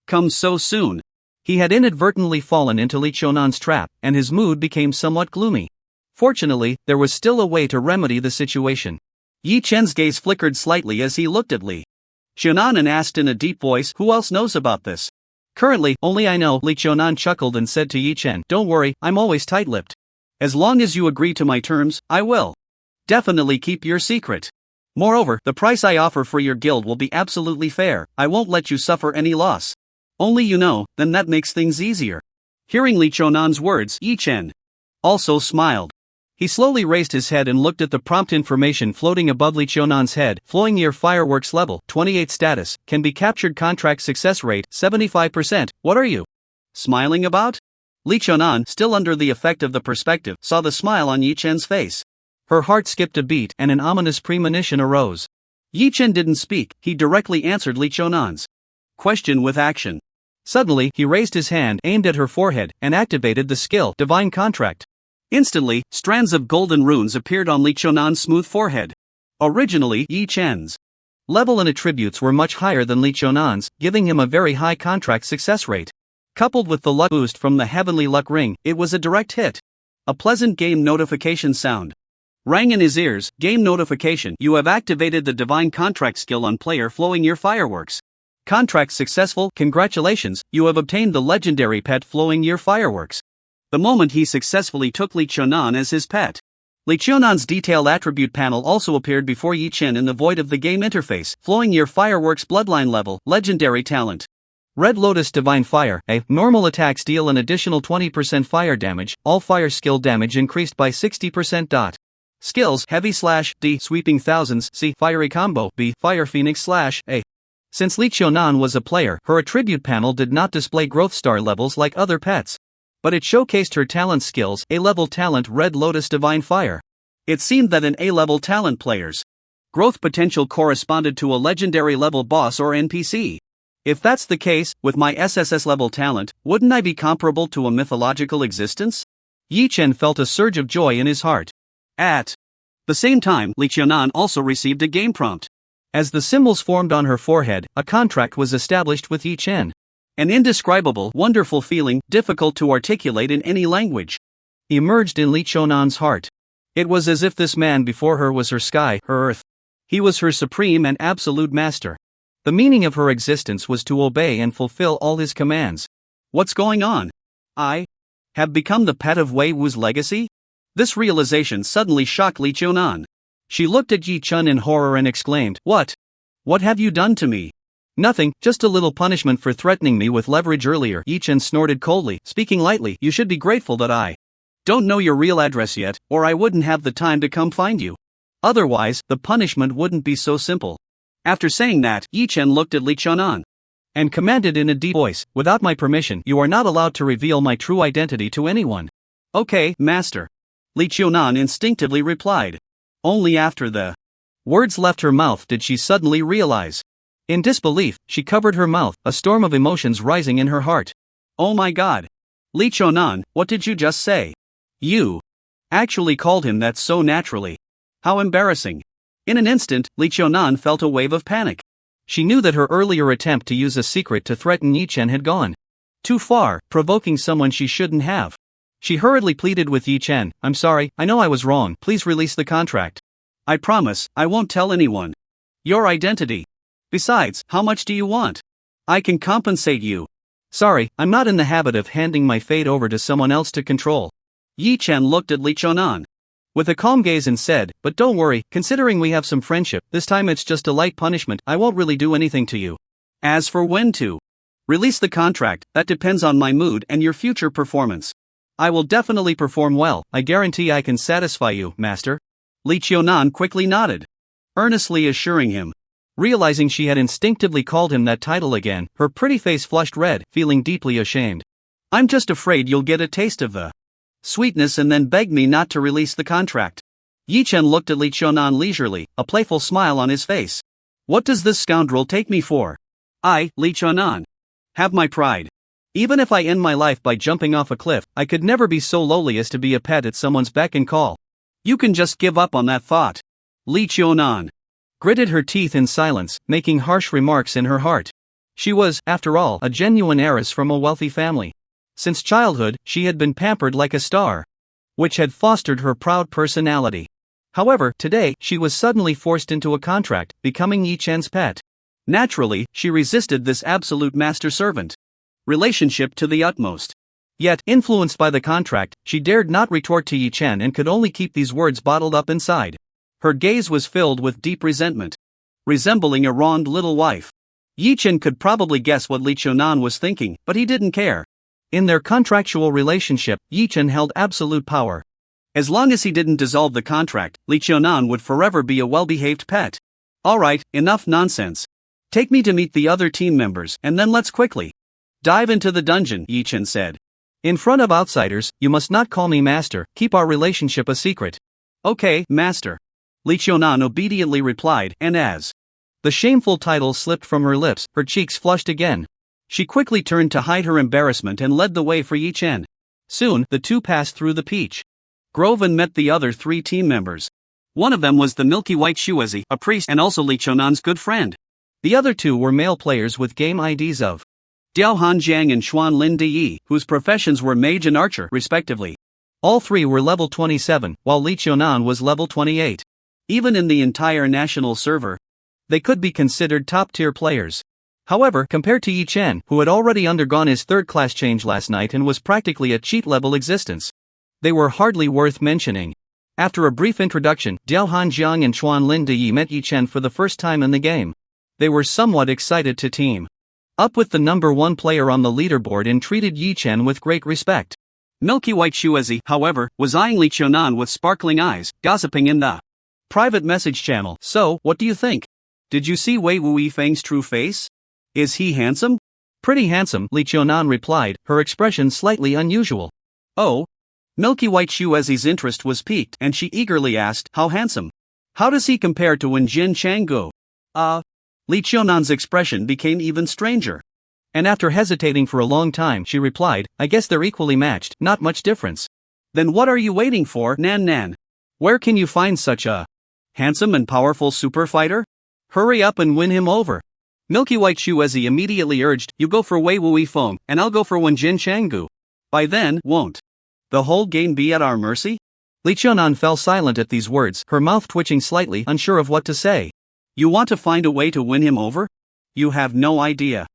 come so soon. He had inadvertently fallen into Li Chonan's trap, and his mood became somewhat gloomy. Fortunately, there was still a way to remedy the situation. Yi Chen's gaze flickered slightly as he looked at Li Chonan and asked in a deep voice, "Who else knows about this?" "Currently, only I know." Li Chonan chuckled and said to Yi Chen, "Don't worry, I'm always tight-lipped. As long as you agree to my terms, I will definitely keep your secret. Moreover, the price I offer for your guild will be absolutely fair. I won't let you suffer any loss. Only you know, then that makes things easier." Hearing Li Chonan's words, Yi Chen also smiled. He slowly raised his head and looked at the prompt information floating above Li Chonan's head. Flowing near fireworks level, 28 status, can be captured. Contract success rate, 75%. What are you smiling about? Li Chonan, still under the effect of the perspective, saw the smile on Yi Chen's face. Her heart skipped a beat and an ominous premonition arose. Yi Chen didn't speak, he directly answered Li Chonan's question with action. Suddenly, he raised his hand, aimed at her forehead, and activated the skill, Divine Contract. Instantly, strands of golden runes appeared on Li Chonan's smooth forehead. Originally, Yi Chen's level and attributes were much higher than Li Chonan's, giving him a very high contract success rate. Coupled with the luck boost from the heavenly luck ring, it was a direct hit. A pleasant game notification sound rang in his ears. Game notification: you have activated the Divine Contract skill on player Flowing Year Fireworks. Contract successful. Congratulations, you have obtained the legendary pet Flowing Year Fireworks. The moment he successfully took Li Chonan as his pet. Li Chonan's detailed attribute panel also appeared before Yi Chen in the void of the game interface. Flowing Year Fireworks bloodline level, legendary talent. Red Lotus Divine Fire. Normal attacks deal an additional 20% fire damage, all fire skill damage increased by 60%. Skills: Heavy Slash, D, Sweeping Thousands, C, Fiery Combo, B, Fire Phoenix Slash, A. Since Li Chonan was a player, her attribute panel did not display growth star levels like other pets. But it showcased her talent skills. A-level talent Red Lotus Divine Fire. It seemed that an A-level talent player's growth potential corresponded to a legendary level boss or NPC. If that's the case, with my SSS level talent, wouldn't I be comparable to a mythological existence? Yi Chen felt a surge of joy in his heart. At the same time, Li Chonan also received a game prompt. As the symbols formed on her forehead, a contract was established with Yi Chen. An indescribable, wonderful feeling, difficult to articulate in any language, emerged in Li Chonan's heart. It was as if this man before her was her sky, her earth. He was her supreme and absolute master. The meaning of her existence was to obey and fulfill all his commands. What's going on? I have become the pet of Wei Wu's legacy? This realization suddenly shocked Li Chonan. She looked at Yi Chen in horror and exclaimed, "What? What have you done to me?" "Nothing, just a little punishment for threatening me with leverage earlier." Yi Chen snorted coldly, speaking lightly. "You should be grateful that I don't know your real address yet, or I wouldn't have the time to come find you. Otherwise, the punishment wouldn't be so simple." After saying that, Yi Chen looked at Li Chonan and commanded in a deep voice, "Without my permission, you are not allowed to reveal my true identity to anyone." "Okay, master," Li Chonan instinctively replied. Only after the words left her mouth did she suddenly realize. In disbelief, she covered her mouth, a storm of emotions rising in her heart. "Oh my god. Li Chonan, what did you just say? You actually called him that so naturally. How embarrassing." In an instant, Li Chonan felt a wave of panic. She knew that her earlier attempt to use a secret to threaten Yi Chen had gone too far, provoking someone she shouldn't have. She hurriedly pleaded with Yi Chen, "I'm sorry, I know I was wrong, please release the contract. I promise, I won't tell anyone your identity. Besides, how much do you want? I can compensate you." "Sorry, I'm not in the habit of handing my fate over to someone else to control." Yi Chen looked at Li Chonan with a calm gaze and said, "But don't worry, considering we have some friendship, this time it's just a light punishment, I won't really do anything to you. As for when to release the contract, that depends on my mood and your future performance. I will definitely perform well, I guarantee I can satisfy you, master." Li Chonan quickly nodded, earnestly assuring him. Realizing she had instinctively called him that title again, her pretty face flushed red, feeling deeply ashamed. "I'm just afraid you'll get a taste of the sweetness and then beg me not to release the contract." Yi Chen looked at Li Chonan leisurely, a playful smile on his face. "What does this scoundrel take me for? I, Li Chonan, have my pride. Even if I end my life by jumping off a cliff, I could never be so lowly as to be a pet at someone's beck and call. You can just give up on that thought." Li Chonan gritted her teeth in silence, making harsh remarks in her heart. She was, after all, a genuine heiress from a wealthy family. Since childhood, she had been pampered like a star, which had fostered her proud personality. However, today, she was suddenly forced into a contract, becoming Yi Chen's pet. Naturally, she resisted this absolute master-servant relationship to the utmost. Yet, influenced by the contract, she dared not retort to Yi Chen and could only keep these words bottled up inside. Her gaze was filled with deep resentment, resembling a wronged little wife. Yi Chen could probably guess what Li Qiunan was thinking, but he didn't care. In their contractual relationship, Yi Chen held absolute power. As long as he didn't dissolve the contract, Li Qiunan would forever be a well-behaved pet. Alright, enough nonsense. Take me to meet the other team members, and then let's quickly dive into the dungeon, Yi Chen said. In front of outsiders, you must not call me master, keep our relationship a secret. Okay, master. Li Qiunan obediently replied, and as the shameful title slipped from her lips, her cheeks flushed again. She quickly turned to hide her embarrassment and led the way for Yi Chen. Soon, the two passed through the peach grove and met the other 3 team members. One of them was the milky white Shuezi, a priest and also Li Qiunan's good friend. The other 2 were male players with game IDs of Diao Han Jiang and Xuan Lin Di, whose professions were mage and archer, respectively. All 3 were level 27, while Li Qiunan was level 28. Even in the entire national server, they could be considered top-tier players. However, compared to Yi Chen, who had already undergone his 3rd class change last night and was practically a cheat-level existence, they were hardly worth mentioning. After a brief introduction, Diao Han Jiang and Xuan Lin Di met Yi Chen for the first time in the game. They were somewhat excited to team up with the number 1 player on the leaderboard and treated Yi Chen with great respect. Milky White Shuezi, however, was eyeing Li Qiunan with sparkling eyes, gossiping in the private message channel. So, what do you think? Did you see Wei Wu Yifeng's true face? Is he handsome? Pretty handsome, Li Qiunan replied, her expression slightly unusual. Oh? Milky White Shuezi's interest was piqued and she eagerly asked, how handsome? How does he compare to Wenjin Changgu? Li Qiunan's expression became even stranger. And after hesitating for a long time, she replied, I guess they're equally matched, not much difference. Then what are you waiting for, Nan Nan? Where can you find such a handsome and powerful super fighter? Hurry up and win him over. Milky White Shuezi immediately urged, you go for Wei Wu Yifeng, and I'll go for Wenjin Changgu. By then, won't the whole game be at our mercy? Li Qiunan fell silent at these words, her mouth twitching slightly, unsure of what to say. You want to find a way to win him over? You have no idea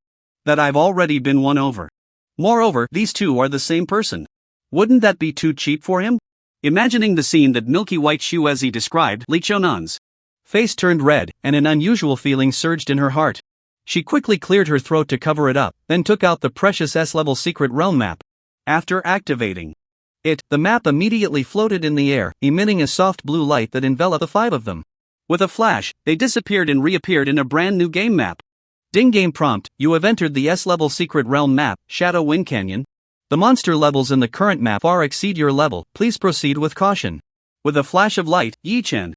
that I've already been won over. Moreover, these 2 are the same person. Wouldn't that be too cheap for him? Imagining the scene that Milky White Shuezi described, Li Qiunan's face turned red, and an unusual feeling surged in her heart. She quickly cleared her throat to cover it up, then took out the precious S-level secret realm map. After activating it, the map immediately floated in the air, emitting a soft blue light that enveloped the 5 of them. With a flash, they disappeared and reappeared in a brand new game map. Ding game prompt, you have entered the S-level secret realm map, Shadow Wind Canyon. The monster levels in the current map far exceed your level, please proceed with caution. With a flash of light, Yi Chen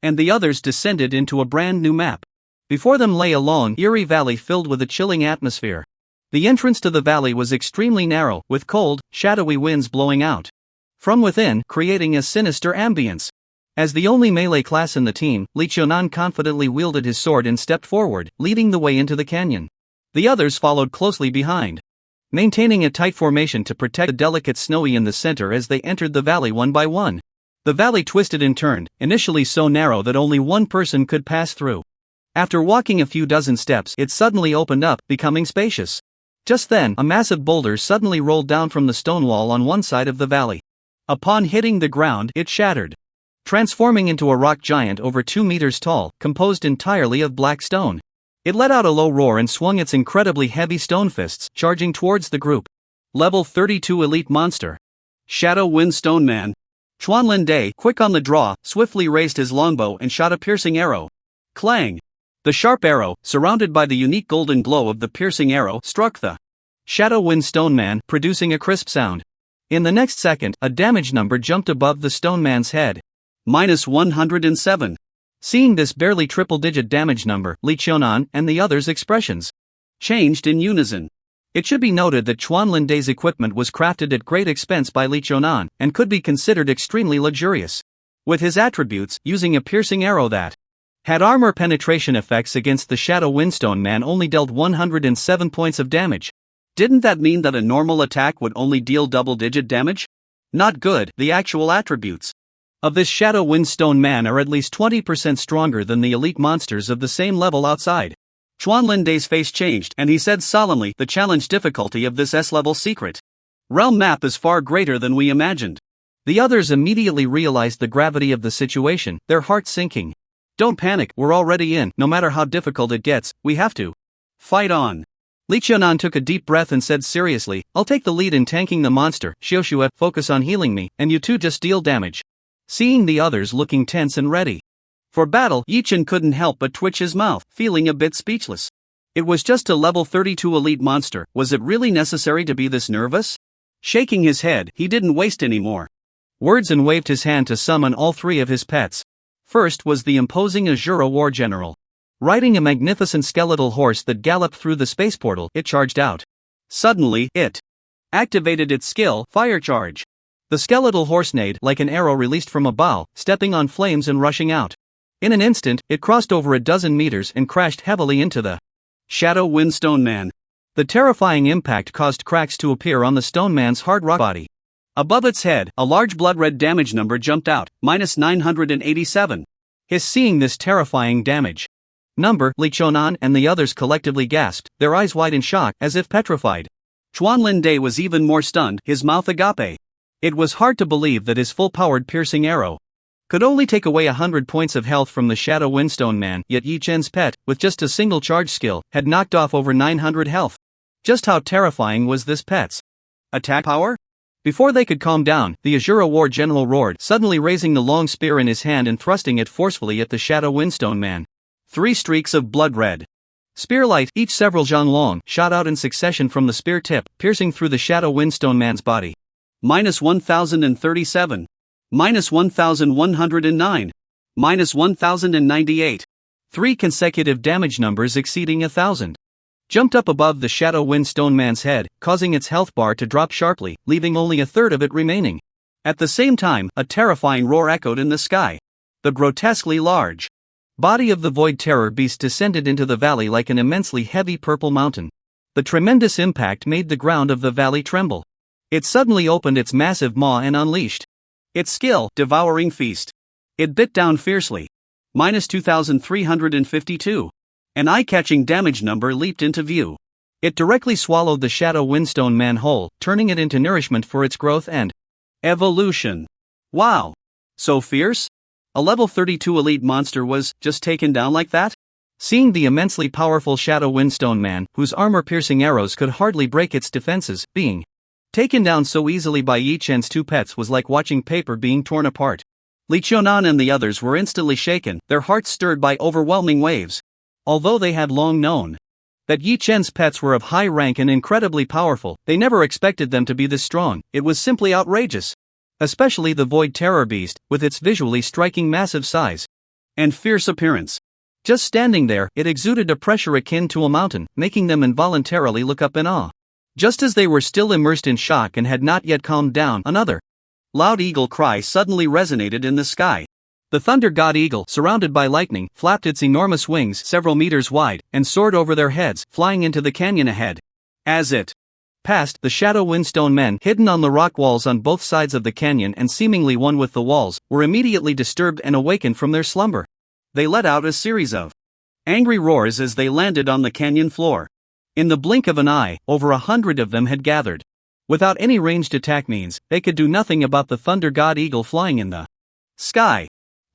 and the others descended into a brand new map. Before them lay a long, eerie valley filled with a chilling atmosphere. The entrance to the valley was extremely narrow, with cold, shadowy winds blowing out from within, creating a sinister ambience. As the only melee class in the team, Li Qiunan confidently wielded his sword and stepped forward, leading the way into the canyon. The others followed closely behind, maintaining a tight formation to protect the delicate Snowy in the center as they entered the valley one by one. The valley twisted and turned, initially so narrow that only 1 person could pass through. After walking a few dozen steps, it suddenly opened up, becoming spacious. Just then, a massive boulder suddenly rolled down from the stone wall on one side of the valley. Upon hitting the ground, it shattered, transforming into a rock giant over 2 meters tall, composed entirely of black stone. It let out a low roar and swung its incredibly heavy stone fists, charging towards the group. Level 32 Elite Monster. Shadow Wind Stone Man. Xuan Lin Dai, quick on the draw, swiftly raised his longbow and shot a piercing arrow. Clang! The sharp arrow, surrounded by the unique golden glow of the piercing arrow, struck the Shadow Wind Stone Man, producing a crisp sound. In the next second, a damage number jumped above the stone man's head. -107. Seeing this barely triple-digit damage number, Li Qiunan and the others' expressions changed in unison. It should be noted that Xuan Lin Dai's equipment was crafted at great expense by Li Qiunan, and could be considered extremely luxurious. With his attributes, using a piercing arrow that Had armor penetration effects against the Shadow Windstone Man only dealt 107 points of damage. Didn't that mean that a normal attack would only deal double-digit damage? Not good. The actual attributes of this Shadow Windstone Man are at least 20% stronger than the elite monsters of the same level outside. Chuan Lindai's face changed and he said solemnly, the challenge difficulty of this S-level secret realm map is far greater than we imagined. The others immediately realized the gravity of the situation, their hearts sinking. Don't panic, we're already in. No matter how difficult it gets, we have to fight on. Li Qianan took a deep breath and said seriously, I'll take the lead in tanking the monster. Xiuxue, focus on healing me, and you two just deal damage. Seeing the others looking tense and ready for battle, Yi Chen couldn't help but twitch his mouth, feeling a bit speechless. It was just a level 32 elite monster, was it really necessary to be this nervous? Shaking his head, he didn't waste any more words and waved his hand to summon all three of his pets. First was the imposing Azura war general. Riding a magnificent skeletal horse that galloped through the space portal, it charged out. Suddenly, it activated its skill, Fire Charge. The skeletal horse neighed like an arrow released from a bow, stepping on flames and rushing out. In an instant, it crossed over a dozen meters and crashed heavily into the Shadow Windstone Man. The terrifying impact caused cracks to appear on the stone man's hard rock body. Above its head, a large blood-red damage number jumped out, -987. Seeing this terrifying damage number, Li Qianan and the others collectively gasped, their eyes wide in shock, as if petrified. Chuan Lindai was even more stunned, his mouth agape. It was hard to believe that his full-powered piercing arrow could only take away 100 points of health from the Shadow Windstone Man, yet Yi Chen's pet, with just a single charge skill, had knocked off over 900 health. Just how terrifying was this pet's attack power? Before they could calm down, the Azura War General roared, suddenly raising the long spear in his hand and thrusting it forcefully at the Shadow Windstone Man. 3 streaks of blood-red spearlight, each several zhang long, shot out in succession from the spear tip, piercing through the Shadow Windstone Man's body. -1037. -1109. -1098. 3 consecutive damage numbers exceeding 1,000. Jumped up above the Shadow Windstone Man's head, causing its health bar to drop sharply, leaving only a third of it remaining. At the same time, a terrifying roar echoed in the sky. The grotesquely large body of the Void Terror beast descended into the valley like an immensely heavy purple mountain. The tremendous impact made the ground of the valley tremble. It suddenly opened its massive maw and unleashed its skill, Devouring Feast. It bit down fiercely. -2352. An eye-catching damage number leaped into view. It directly swallowed the Shadow Windstone Man whole, turning it into nourishment for its growth and evolution. Wow! So fierce? A level 32 elite monster was just taken down like that? Seeing the immensely powerful Shadow Windstone Man, whose armor-piercing arrows could hardly break its defenses, being taken down so easily by Yi Chen's 2 pets was like watching paper being torn apart. Li Qianan and the others were instantly shaken, their hearts stirred by overwhelming waves. Although they had long known that Yi Chen's pets were of high rank and incredibly powerful, they never expected them to be this strong. It was simply outrageous. Especially the Void Terror beast, with its visually striking massive size and fierce appearance. Just standing there, it exuded a pressure akin to a mountain, making them involuntarily look up in awe. Just as they were still immersed in shock and had not yet calmed down, another loud eagle cry suddenly resonated in the sky. The Thunder God Eagle, surrounded by lightning, flapped its enormous wings several meters wide, and soared over their heads, flying into the canyon ahead. As it passed, the Shadow Windstone Men, hidden on the rock walls on both sides of the canyon and seemingly one with the walls, were immediately disturbed and awakened from their slumber. They let out a series of angry roars as they landed on the canyon floor. In the blink of an eye, over 100 of them had gathered. Without any ranged attack means, they could do nothing about the Thunder God Eagle flying in the sky.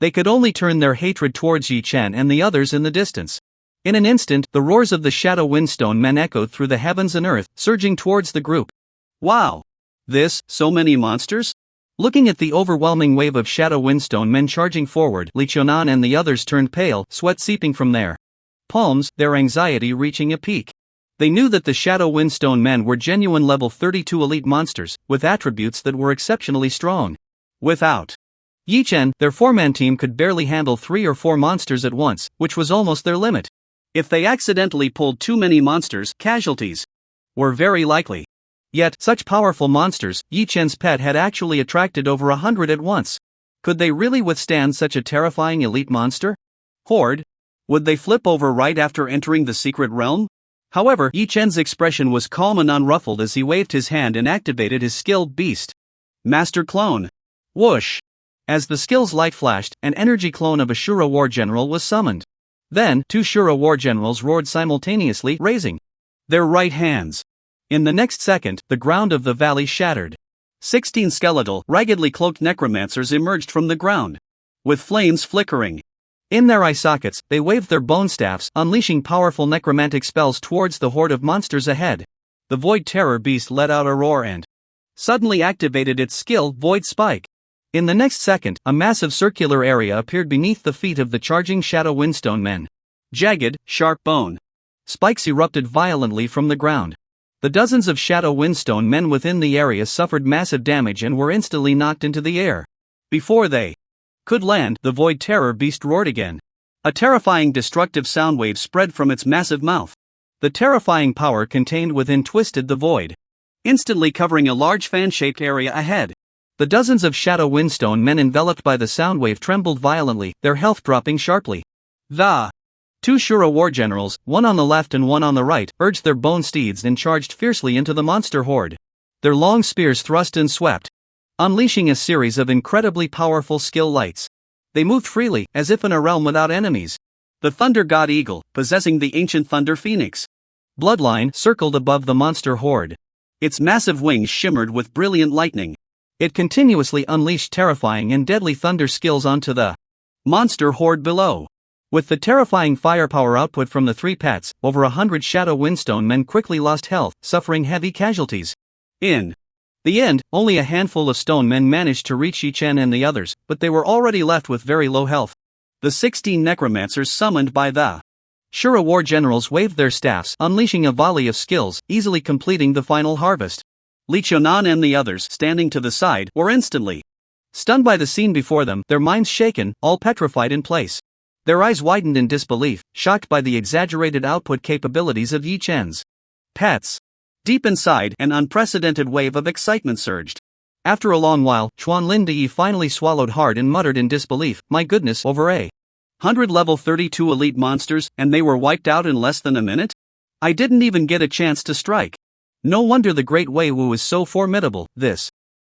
They could only turn their hatred towards Yi Chen and the others in the distance. In an instant, the roars of the Shadow Windstone Men echoed through the heavens and earth, surging towards the group. Wow! So many monsters? Looking at the overwhelming wave of Shadow Windstone Men charging forward, Li Qianan and the others turned pale, sweat seeping from their palms, their anxiety reaching a peak. They knew that the Shadow Windstone Men were genuine level 32 elite monsters, with attributes that were exceptionally strong. Without Yi Chen, their 4-man team could barely handle 3 or 4 monsters at once, which was almost their limit. If they accidentally pulled too many monsters, casualties were very likely. Yet, such powerful monsters, Yi Chen's pet had actually attracted over 100 at once. Could they really withstand such a terrifying elite monster? Horde? Would they flip over right after entering the secret realm? However, Yi Chen's expression was calm and unruffled as he waved his hand and activated his skilled beast. Master Clone. Whoosh! As the skill's light flashed, an energy clone of a Shura war general was summoned. Then, 2 Shura war generals roared simultaneously, raising their right hands. In the next second, the ground of the valley shattered. 16 skeletal, raggedly cloaked necromancers emerged from the ground, with flames flickering. In their eye sockets, they waved their bone staffs, unleashing powerful necromantic spells towards the horde of monsters ahead. The Void Terror beast let out a roar and suddenly activated its skill, Void Spike. In the next second, a massive circular area appeared beneath the feet of the charging Shadow Windstone men. Jagged, sharp bone spikes erupted violently from the ground. The dozens of Shadow Windstone men within the area suffered massive damage and were instantly knocked into the air. Before they could land, the Void Terror beast roared again. A terrifying destructive soundwave spread from its massive mouth. The terrifying power contained within twisted the void, instantly covering a large fan-shaped area ahead. The dozens of Shadow Windstone men enveloped by the soundwave trembled violently, their health dropping sharply. The 2 Shura war generals, one on the left and one on the right, urged their bone steeds and charged fiercely into the monster horde. Their long spears thrust and swept, unleashing a series of incredibly powerful skill lights. They moved freely, as if in a realm without enemies. The Thunder God Eagle, possessing the ancient Thunder Phoenix bloodline, circled above the monster horde. Its massive wings shimmered with brilliant lightning. It continuously unleashed terrifying and deadly thunder skills onto the monster horde below. With the terrifying firepower output from the 3 pets, over 100 Shadow Windstone men quickly lost health, suffering heavy casualties. In the end, only a handful of stone men managed to reach Yi Chen and the others, but they were already left with very low health. The 16 necromancers summoned by the Shura war generals waved their staffs, unleashing a volley of skills, easily completing the final harvest. Li Qiunan and the others, standing to the side, were instantly stunned by the scene before them, their minds shaken, all petrified in place. Their eyes widened in disbelief, shocked by the exaggerated output capabilities of Yi Chen's pets. Deep inside, an unprecedented wave of excitement surged. After a long while, Chuan Lindai finally swallowed hard and muttered in disbelief, "My goodness, over 100 level 32 elite monsters, and they were wiped out in less than a minute? I didn't even get a chance to strike. No wonder the Great Wei Wu is so formidable. This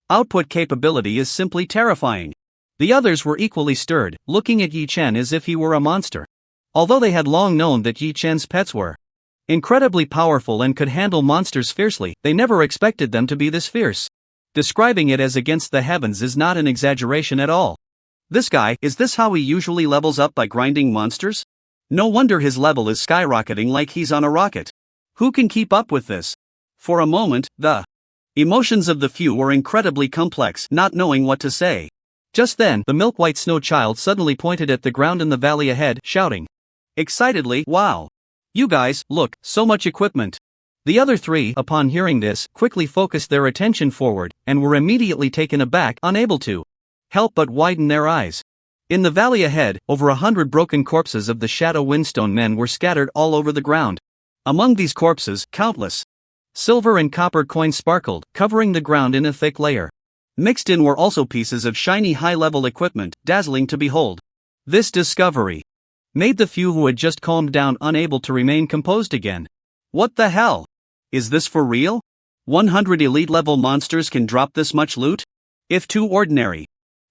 output capability is simply terrifying." The others were equally stirred, looking at Yi Chen as if he were a monster. Although they had long known that Yi Chen's pets were incredibly powerful and could handle monsters fiercely, they never expected them to be this fierce. Describing it as against the heavens is not an exaggeration at all. This guy, is this how he usually levels up by grinding monsters? No wonder his level is skyrocketing like he's on a rocket. Who can keep up with this? For a moment, the emotions of the few were incredibly complex, not knowing what to say. Just then, the milk-white snow child suddenly pointed at the ground in the valley ahead, shouting excitedly, "Wow! You guys, look, so much equipment." The other 3, upon hearing this, quickly focused their attention forward, and were immediately taken aback, unable to help but widen their eyes. In the valley ahead, over 100 broken corpses of the Shadow Windstone men were scattered all over the ground. Among these corpses, countless silver and copper coins sparkled, covering the ground in a thick layer. Mixed in were also pieces of shiny high-level equipment, dazzling to behold. This discovery made the few who had just calmed down unable to remain composed again. What the hell? Is this for real? 100 elite-level monsters can drop this much loot? If 2 ordinary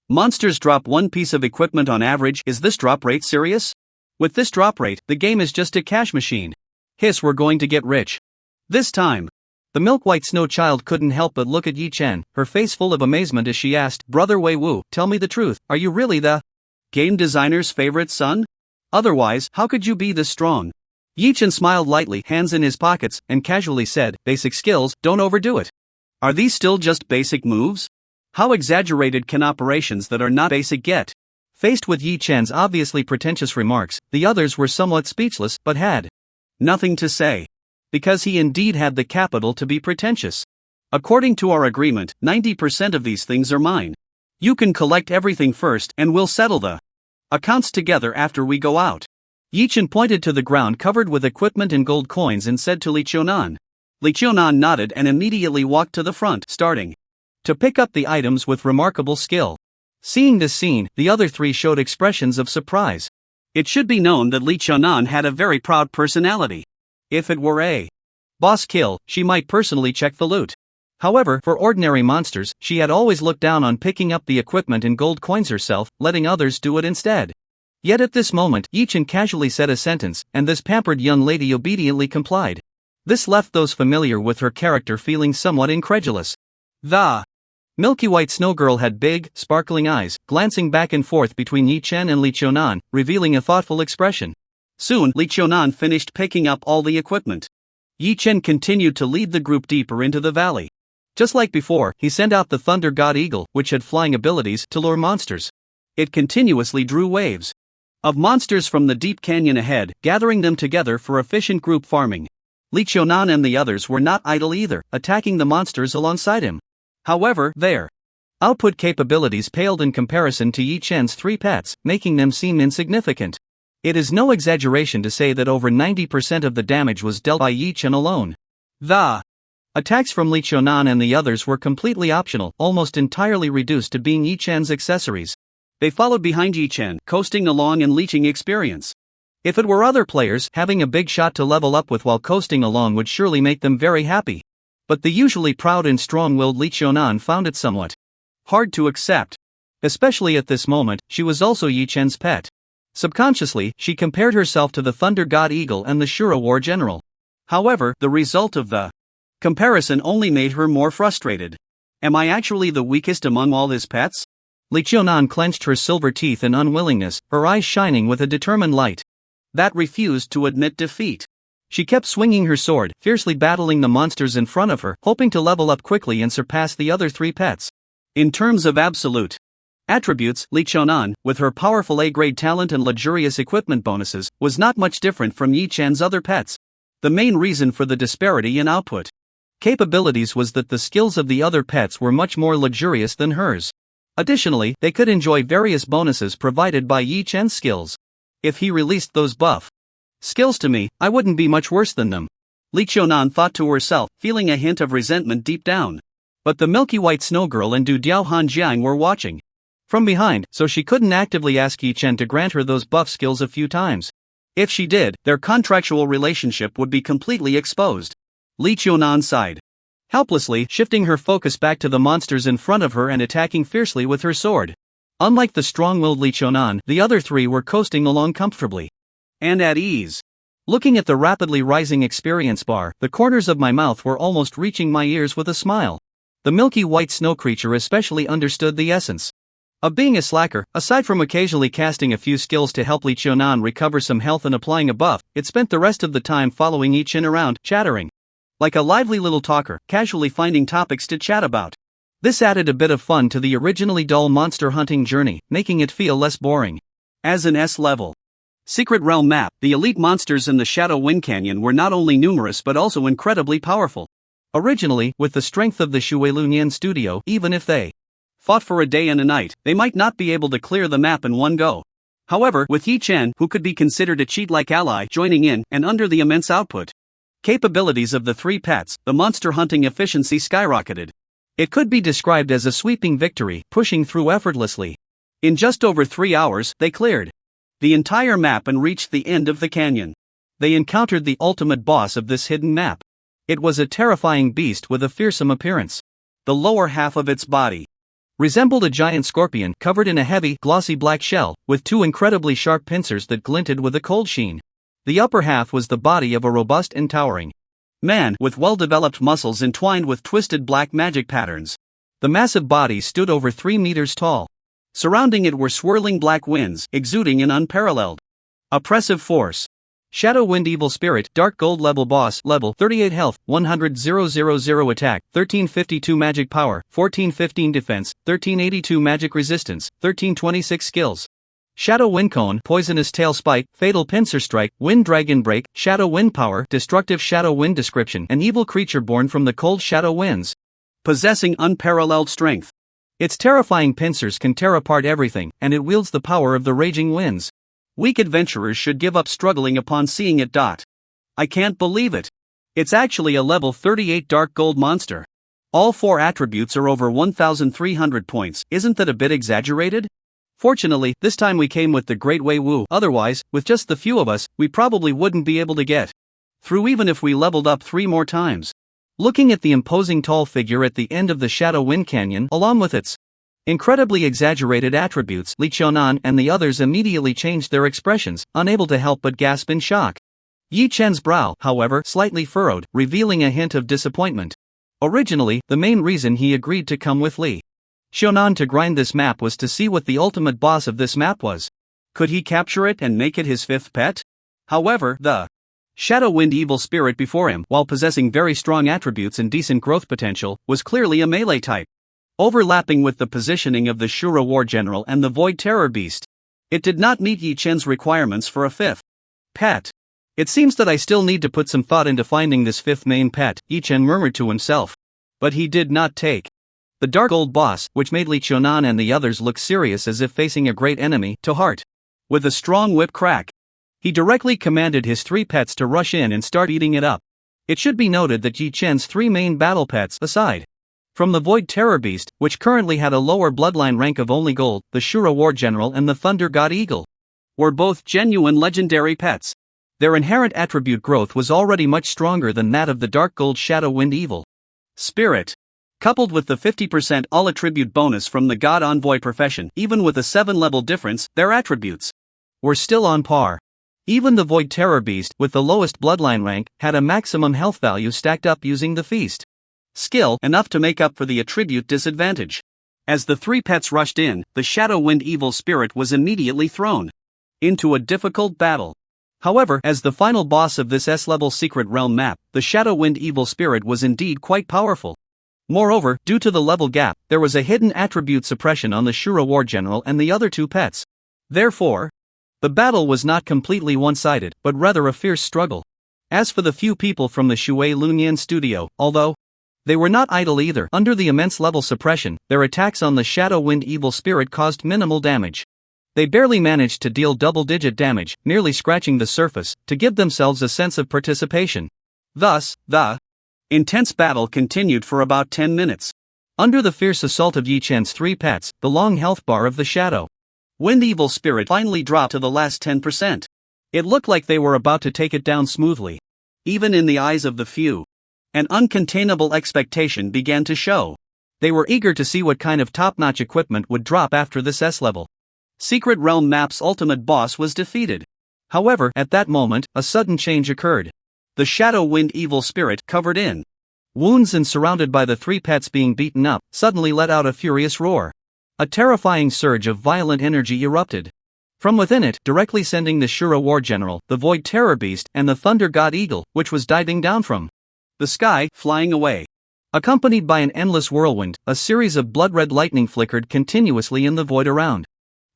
monsters drop 1 piece of equipment on average, is this drop rate serious? With this drop rate, the game is just a cash machine. Hiss, we're going to get rich. This time. The milk-white snow child couldn't help but look at Yi Chen, her face full of amazement as she asked, "Brother Wei Wu, tell me the truth, are you really the game designer's favorite son? Otherwise, how could you be this strong?" Yi Chen smiled lightly, hands in his pockets, and casually said, "Basic skills, don't overdo it. Are these still just basic moves? How exaggerated can operations that are not basic get?" Faced with Yi Chen's obviously pretentious remarks, the others were somewhat speechless, but had nothing to say. Because he indeed had the capital to be pretentious. "According to our agreement, 90% of these things are mine. You can collect everything first and we'll settle the accounts together after we go out." Yi Chen pointed to the ground covered with equipment and gold coins and said to Li Qiunan. Li Qiunan nodded and immediately walked to the front, starting to pick up the items with remarkable skill. Seeing this scene, the other 3 showed expressions of surprise. It should be known that Lee Chonan had a very proud personality. If it were a boss kill, she might personally check the loot. However, for ordinary monsters, she had always looked down on picking up the equipment and gold coins herself, letting others do it instead. Yet at this moment, Yi-chan casually said a sentence, and this pampered young lady obediently complied. This left those familiar with her character feeling somewhat incredulous. The milky white snow girl had big, sparkling eyes, glancing back and forth between Yi-chan and Lee Chonan, revealing a thoughtful expression. Soon, Lee Chonan finished picking up all the equipment. Yi-chan continued to lead the group deeper into the valley. Just like before, he sent out the Thunder God Eagle, which had flying abilities, to lure monsters. It continuously drew waves of monsters from the deep canyon ahead, gathering them together for efficient group farming. Lee Chonan and the others were not idle either, attacking the monsters alongside him. However, their output capabilities paled in comparison to Yi-chan's 3 pets, making them seem insignificant. It is no exaggeration to say that over 90% of the damage was dealt by Yi-chan alone. The attacks from Lee Chonan and the others were completely optional, almost entirely reduced to being Yi-chan's accessories. They followed behind Yi-chan, coasting along and leeching experience. If it were other players, having a big shot to level up with while coasting along would surely make them very happy. But the usually proud and strong-willed Lee Chonan found it somewhat hard to accept. Especially at this moment, she was also Yi-chan's pet. Subconsciously, she compared herself to the Thunder God Eagle and the Shura War General. However, the result of the comparison only made her more frustrated. Am I actually the weakest among all his pets? Lee Chonan clenched her silver teeth in unwillingness, her eyes shining with a determined light that refused to admit defeat. She kept swinging her sword, fiercely battling the monsters in front of her, hoping to level up quickly and surpass the other 3 pets. In terms of absolute attributes, Lee Chonan, with her powerful A-grade talent and luxurious equipment bonuses, was not much different from Yi-chan's other pets. The main reason for the disparity in output capabilities was that the skills of the other pets were much more luxurious than hers. Additionally, they could enjoy various bonuses provided by Yi-chan's skills. If he released those buff skills to me, I wouldn't be much worse than them. Lee Chonan thought to herself, feeling a hint of resentment deep down. But the milky white snow girl and Du Diao Hanjiang were watching from behind, so she couldn't actively ask Yi-chan to grant her those buff skills a few times. If she did, their contractual relationship would be completely exposed. Lee Chonan sighed. Helplessly, shifting her focus back to the monsters in front of her and attacking fiercely with her sword. Unlike the strong-willed Lee Chonan, the other 3 were coasting along comfortably and at ease. Looking at the rapidly rising experience bar, the corners of my mouth were almost reaching my ears with a smile. The milky white snow creature especially understood the essence of being a slacker. Aside from occasionally casting a few skills to help Lee Chonan recover some health and applying a buff, it spent the rest of the time following Yi-chan around, chattering like a lively little talker, casually finding topics to chat about. This added a bit of fun to the originally dull monster hunting journey, making it feel less boring. As an S-level Secret Realm map, the elite monsters in the Shadow Wind Canyon were not only numerous but also incredibly powerful. Originally, with the strength of the Shuilunyan studio, even if they fought for a day and a night, they might not be able to clear the map in one go. However, with Yi-chan, who could be considered a cheat-like ally, joining in, and under the immense output capabilities of the 3 pets, the monster hunting efficiency skyrocketed. It could be described as a sweeping victory, pushing through effortlessly. In just over 3 hours, they cleared the entire map and reached the end of the canyon. They encountered the ultimate boss of this hidden map. It was a terrifying beast with a fearsome appearance. The lower half of its body resembled a giant scorpion covered in a heavy, glossy black shell, with 2 incredibly sharp pincers that glinted with a cold sheen. The upper half was the body of a robust and towering man with well-developed muscles entwined with twisted black magic patterns. The massive body stood over 3 meters tall. Surrounding it were swirling black winds, exuding an unparalleled oppressive force. Shadow Wind Evil Spirit, Dark Gold Level Boss, Level 38 Health, 100,000 Attack, 1352 Magic Power, 1415 Defense, 1382 Magic Resistance, 1326 Skills. Shadow Wind Cone, Poisonous Tail Spike, Fatal Pincer Strike, Wind Dragon Break, Shadow Wind Power, Destructive Shadow Wind Description, an evil creature born from the cold shadow winds, possessing unparalleled strength. Its terrifying pincers can tear apart everything, and it wields the power of the raging winds. Weak adventurers should give up struggling upon seeing it. I can't believe it. It's actually a level 38 Dark Gold monster. All 4 attributes are over 1,300 points, isn't that a bit exaggerated? Fortunately, this time we came with the Great Wei Wu, otherwise, with just the few of us, we probably wouldn't be able to get through even if we leveled up 3 more times. Looking at the imposing tall figure at the end of the Shadow Wind Canyon, along with its incredibly exaggerated attributes, Li Qiaonan and the others immediately changed their expressions, unable to help but gasp in shock. Yi Chen's brow, however, slightly furrowed, revealing a hint of disappointment. Originally, the main reason he agreed to come with Li Qiaonan to grind this map was to see what the ultimate boss of this map was. Could he capture it and make it his 5th pet? However, the Shadow Wind evil spirit before him, while possessing very strong attributes and decent growth potential, was clearly a melee type, overlapping with the positioning of the Shura War General and the Void Terror Beast. It did not meet Yi Chen's requirements for a 5th pet. It seems that I still need to put some thought into finding this 5th main pet, Yi Chen murmured to himself. But he did not take the Dark Old Boss, which made Li Qiaonan and the others look serious as if facing a great enemy, to heart. With a strong whip crack, he directly commanded his 3 pets to rush in and start eating it up. It should be noted that Yi Chen's 3 main battle pets, aside from the Void Terror Beast, which currently had a lower bloodline rank of only gold, the Shura War General and the Thunder God Eagle, were both genuine legendary pets. Their inherent attribute growth was already much stronger than that of the Dark Gold Shadow Wind Evil Spirit. Coupled with the 50% all-attribute bonus from the God Envoy profession, even with a 7-level difference, their attributes were still on par. Even the Void Terror Beast, with the lowest bloodline rank, had a maximum health value stacked up using the Feast skill, enough to make up for the attribute disadvantage. As the 3 pets rushed in, the Shadow Wind Evil Spirit was immediately thrown into a difficult battle. However, as the final boss of this S-level Secret Realm map, the Shadow Wind Evil Spirit was indeed quite powerful. Moreover, due to the level gap, there was a hidden attribute suppression on the Shura War General and the other 2 pets. Therefore, the battle was not completely one-sided, but rather a fierce struggle. As for the few people from the Shui Lunyan studio, although they were not idle either, under the immense level suppression, their attacks on the Shadow Wind Evil Spirit caused minimal damage. They barely managed to deal double-digit damage, merely scratching the surface, to give themselves a sense of participation. Thus, the intense battle continued for about 10 minutes. Under the fierce assault of Yi Chen's 3 pets, the long health bar of the Shadow Wind Evil Spirit finally dropped to the last 10%. It looked like they were about to take it down smoothly. Even in the eyes of the few, an uncontainable expectation began to show. They were eager to see what kind of top-notch equipment would drop after this S-level Secret Realm map's ultimate boss was defeated. However, at that moment, a sudden change occurred. The Shadow Wind Evil Spirit, covered in wounds and surrounded by the 3 pets being beaten up, suddenly let out a furious roar. A terrifying surge of violent energy erupted from within it, directly sending the Shura War General, the Void Terror Beast, and the Thunder God Eagle, which was diving down from the sky, flying away. Accompanied by an endless whirlwind, a series of blood-red lightning flickered continuously in the void around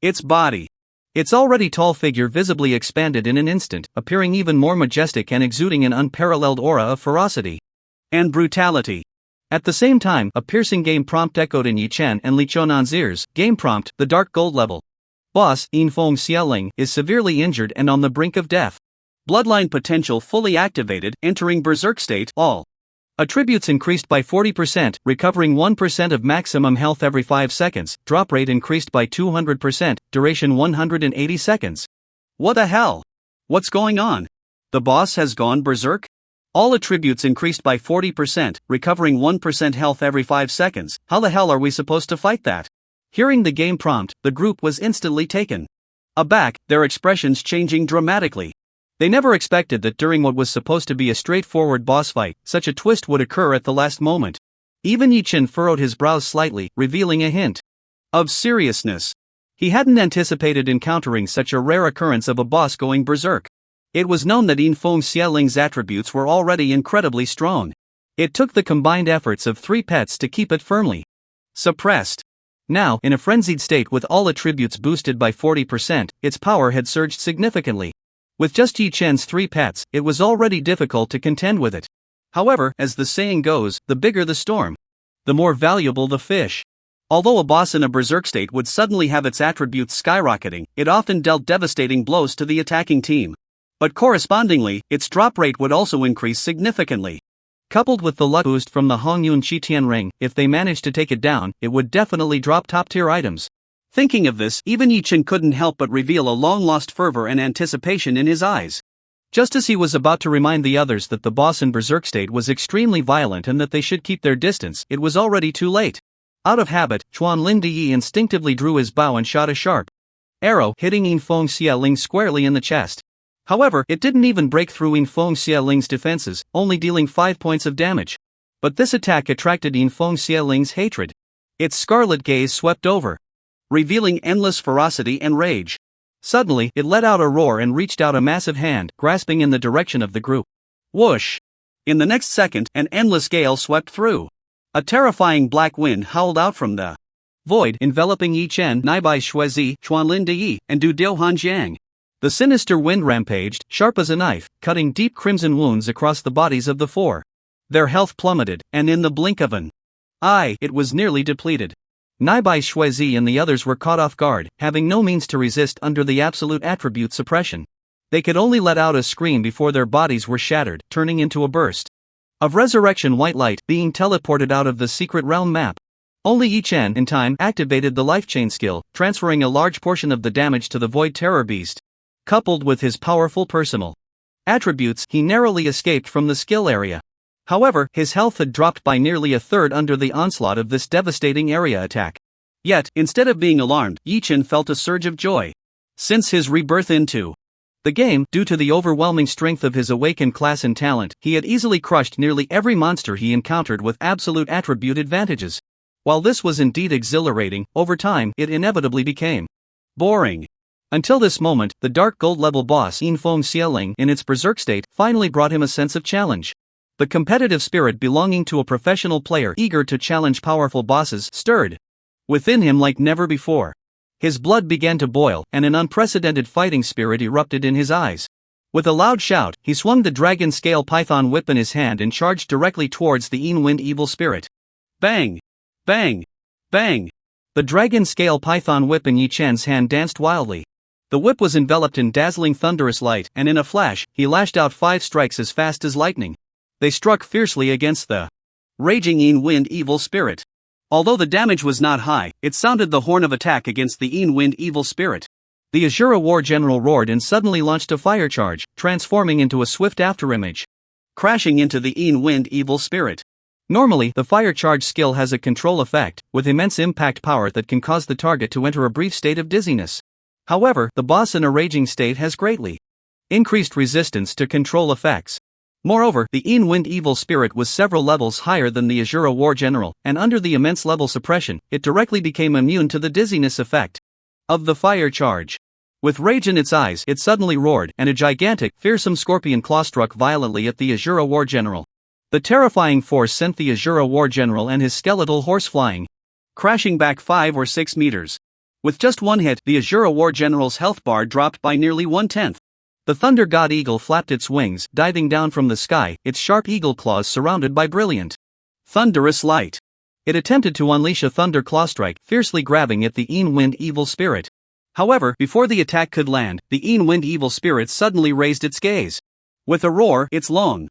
its body. Its already tall figure visibly expanded in an instant, appearing even more majestic and exuding an unparalleled aura of ferocity and brutality. At the same time, a piercing game prompt echoed in Yi Chen and Li Qiaonan's ears. Game prompt: the Dark Gold level boss, Yinfeng Xiaoling, is severely injured and on the brink of death. Bloodline potential fully activated, entering Berserk state, all attributes increased by 40%, recovering 1% of maximum health every 5 seconds, drop rate increased by 200%, duration 180 seconds. What the hell? What's going on? The boss has gone berserk? All attributes increased by 40%, recovering 1% health every 5 seconds. How the hell are we supposed to fight that? Hearing the game prompt, the group was instantly taken aback, their expressions changing dramatically. They never expected that during what was supposed to be a straightforward boss fight, such a twist would occur at the last moment. Even Yi Chen furrowed his brows slightly, revealing a hint of seriousness. He hadn't anticipated encountering such a rare occurrence of a boss going berserk. It was known that Yinfeng Xiaoling's attributes were already incredibly strong. It took the combined efforts of 3 pets to keep it firmly suppressed. Now, in a frenzied state with all attributes boosted by 40%, its power had surged significantly. With just Yi Chen's 3 pets, it was already difficult to contend with it. However, as the saying goes, the bigger the storm, the more valuable the fish. Although a boss in a berserk state would suddenly have its attributes skyrocketing, it often dealt devastating blows to the attacking team. But correspondingly, its drop rate would also increase significantly. Coupled with the luck boost from the Hongyun Qitian ring, if they managed to take it down, it would definitely drop top-tier items. Thinking of this, even Yi Chen couldn't help but reveal a long-lost fervor and anticipation in his eyes. Just as he was about to remind the others that the boss in Berserk state was extremely violent and that they should keep their distance, it was already too late. Out of habit, Chuan Lin Di instinctively drew his bow and shot a sharp arrow, hitting Yin Feng Xialing squarely in the chest. However, it didn't even break through Yin Feng Xialing's defenses, only dealing 5 points of damage. But this attack attracted Yin Feng Xialing's hatred. Its scarlet gaze swept over, revealing endless ferocity and rage. Suddenly, it let out a roar and reached out a massive hand, grasping in the direction of the group. Whoosh! In the next second, an endless gale swept through. A terrifying black wind howled out from the void, enveloping Yi Chen, Naibai Shuizi, Chuanlin Di, and Du Diu Hanjiang. The sinister wind rampaged, sharp as a knife, cutting deep crimson wounds across the bodies of the four. Their health plummeted, and in the blink of an eye, it was nearly depleted. Naibai Shuizi and the others were caught off guard, having no means to resist under the absolute attribute suppression. They could only let out a scream before their bodies were shattered, turning into a burst of resurrection white light being teleported out of the secret realm map. Only Yi Chen, in time, activated the life chain skill, transferring a large portion of the damage to the Void Terror Beast. Coupled with his powerful personal attributes, he narrowly escaped from the skill area. However, his health had dropped by nearly a third under the onslaught of this devastating area attack. Yet, instead of being alarmed, Yi Chen felt a surge of joy. Since his rebirth into the game, due to the overwhelming strength of his awakened class and talent, he had easily crushed nearly every monster he encountered with absolute attribute advantages. While this was indeed exhilarating, over time, it inevitably became boring. Until this moment, the dark gold level boss Yin Feng Xialing in its berserk state finally brought him a sense of challenge. The competitive spirit belonging to a professional player eager to challenge powerful bosses stirred within him like never before. His blood began to boil, and an unprecedented fighting spirit erupted in his eyes. With a loud shout, he swung the dragon scale python whip in his hand and charged directly towards the Yin Wind evil spirit. Bang! Bang! Bang! The dragon scale python whip in Yi Chen's hand danced wildly. The whip was enveloped in dazzling thunderous light, and in a flash, he lashed out 5 strikes as fast as lightning. They struck fiercely against the raging Yin Wind evil spirit. Although the damage was not high, it sounded the horn of attack against the Yin Wind evil spirit. The Azura War General roared and suddenly launched a fire charge, transforming into a swift afterimage, crashing into the Yin Wind evil spirit. Normally, the fire charge skill has a control effect, with immense impact power that can cause the target to enter a brief state of dizziness. However, the boss in a raging state has greatly increased resistance to control effects. Moreover, the Yin Wind evil spirit was several levels higher than the Azura War General, and under the immense level suppression, it directly became immune to the dizziness effect of the fire charge. With rage in its eyes, it suddenly roared, and a gigantic, fearsome scorpion claw struck violently at the Azura War General. The terrifying force sent the Azura War General and his skeletal horse flying, crashing back 5 or 6 meters. With just one hit, the Azura War General's health bar dropped by nearly 1/10. The Thunder God Eagle flapped its wings, diving down from the sky, its sharp eagle claws surrounded by brilliant, thunderous light. It attempted to unleash a thunder claw strike, fiercely grabbing at the Yin Wind evil spirit. However, before the attack could land, the Yin Wind evil spirit suddenly raised its gaze. With a roar, its long,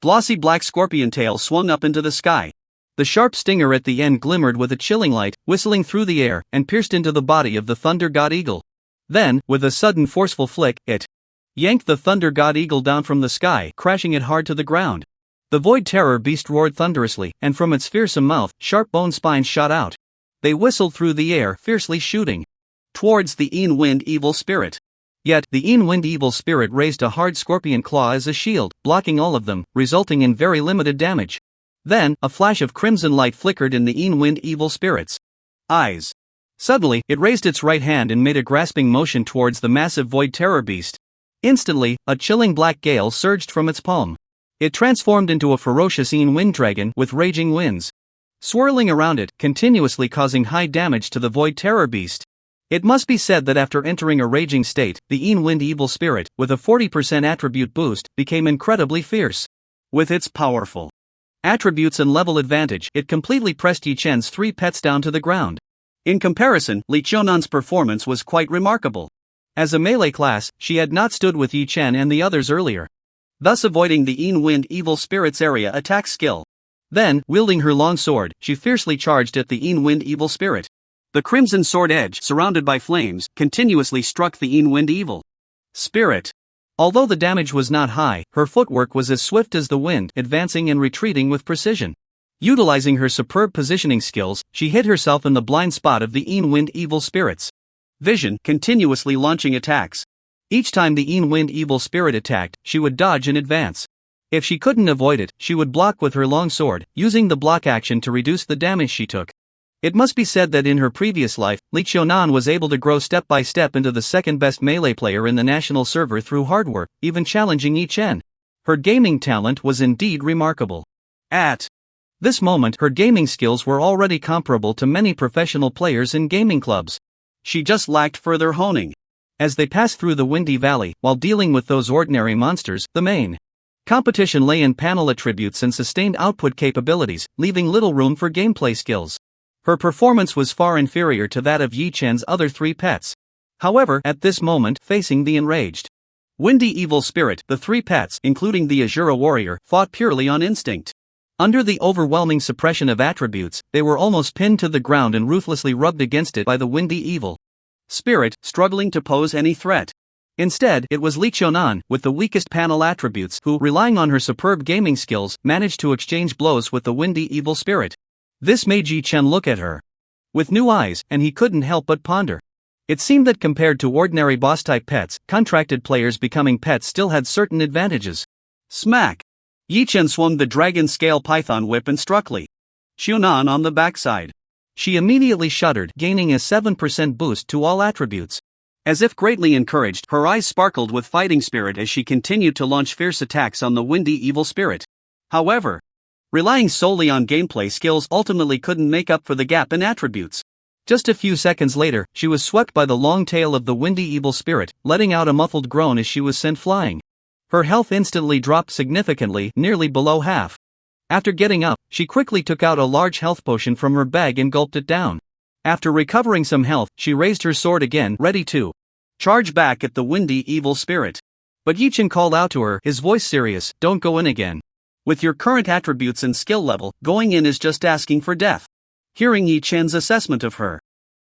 glossy black scorpion tail swung up into the sky. The sharp stinger at the end glimmered with a chilling light, whistling through the air, and pierced into the body of the Thunder God Eagle. Then, with a sudden forceful flick, it yanked the Thunder God Eagle down from the sky, crashing it hard to the ground. The Void Terror Beast roared thunderously, and from its fearsome mouth, sharp bone spines shot out. They whistled through the air, fiercely shooting towards the Yin Wind evil spirit. Yet, the Yin Wind evil spirit raised a hard scorpion claw as a shield, blocking all of them, resulting in very limited damage. Then, a flash of crimson light flickered in the Yin Wind evil spirit's eyes. Suddenly, it raised its right hand and made a grasping motion towards the massive Void Terror Beast. Instantly, a chilling black gale surged from its palm. It transformed into a ferocious Yin Wind dragon with raging winds, swirling around it, continuously causing high damage to the Void Terror Beast. It must be said that after entering a raging state, the Yin Wind evil spirit, with a 40% attribute boost, became incredibly fierce. With its powerful attributes and level advantage, it completely pressed Yi Chen's 3 pets down to the ground. In comparison, Li Chonan's performance was quite remarkable. As a melee class, she had not stood with Yi Chen and the others earlier, thus avoiding the Yin Wind evil spirit's area attack skill. Then, wielding her long sword, she fiercely charged at the Yin Wind evil spirit. The crimson sword edge, surrounded by flames, continuously struck the Wind evil spirit. Although the damage was not high, her footwork was as swift as the wind, advancing and retreating with precision. Utilizing her superb positioning skills, she hid herself in the blind spot of the Wind evil spirit's vision, continuously launching attacks. Each time the Wind evil spirit attacked, she would dodge in advance. If she couldn't avoid it, she would block with her long sword, using the block action to reduce the damage she took. It must be said that in her previous life, Lee Chionan was able to grow step by step into the second best melee player in the national server through hard work, even challenging Yi Chen. Her gaming talent was indeed remarkable. At this moment, her gaming skills were already comparable to many professional players in gaming clubs. She just lacked further honing. As they passed through the Windy Valley, while dealing with those ordinary monsters, the main competition lay in panel attributes and sustained output capabilities, leaving little room for gameplay skills. Her performance was far inferior to that of Yi Chen's other three pets. However, at this moment, facing the enraged Windy evil spirit, the three pets, including the Azura warrior, fought purely on instinct. Under the overwhelming suppression of attributes, they were almost pinned to the ground and ruthlessly rubbed against it by the Windy evil spirit, struggling to pose any threat. Instead, it was Lee Chionan, with the weakest panel attributes, who, relying on her superb gaming skills, managed to exchange blows with the Windy evil spirit. This made Yi Chen look at her with new eyes, and he couldn't help but ponder. It seemed that compared to ordinary boss-type pets, contracted players becoming pets still had certain advantages. Smack! Yi Chen swung the dragon scale python whip and struck Lee Chionan on the backside. She immediately shuddered, gaining a 7% boost to all attributes. As if greatly encouraged, her eyes sparkled with fighting spirit as she continued to launch fierce attacks on the Windy evil spirit. However, relying solely on gameplay skills ultimately couldn't make up for the gap in attributes. Just a few seconds later, she was swept by the long tail of the Windy evil spirit, letting out a muffled groan as she was sent flying. Her health instantly dropped significantly, nearly below half. After getting up, she quickly took out a large health potion from her bag and gulped it down. After recovering some health, she raised her sword again, ready to charge back at the Windy evil spirit. But Yi Chen called out to her, his voice serious, "Don't go in again. With your current attributes and skill level, going in is just asking for death." Hearing Yi Chen's assessment of her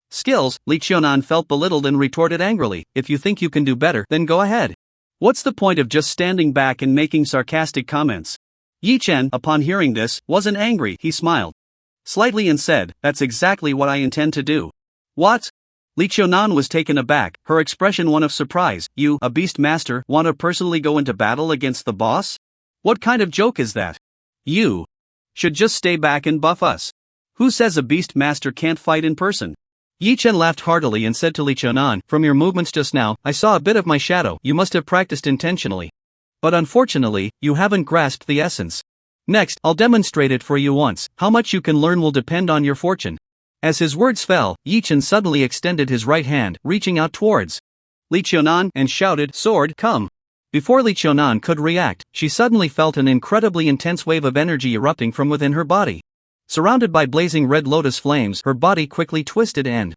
skills, Lee Chionan felt belittled and retorted angrily, "If you think you can do better, then go ahead. What's the point of just standing back and making sarcastic comments?" Yi Chen, upon hearing this, wasn't angry. He smiled slightly and said, "That's exactly what I intend to do." "What?" Lee Chionan was taken aback, her expression one of surprise. "You, a beast master, want to personally go into battle against the boss? What kind of joke is that? You should just stay back and buff us. Who says a beast master can't fight in person?" Yi Chen laughed heartily and said to Lee Chionan, "From your movements just now, I saw a bit of my shadow. You must have practiced intentionally. But unfortunately, you haven't grasped the essence. Next, I'll demonstrate it for you once. How much you can learn will depend on your fortune." As his words fell, Yi Chen suddenly extended his right hand, reaching out towards Lee Chionan, and shouted, "Sword, come." Before Lee Chionan could react, she suddenly felt an incredibly intense wave of energy erupting from within her body. Surrounded by blazing red lotus flames, her body quickly twisted and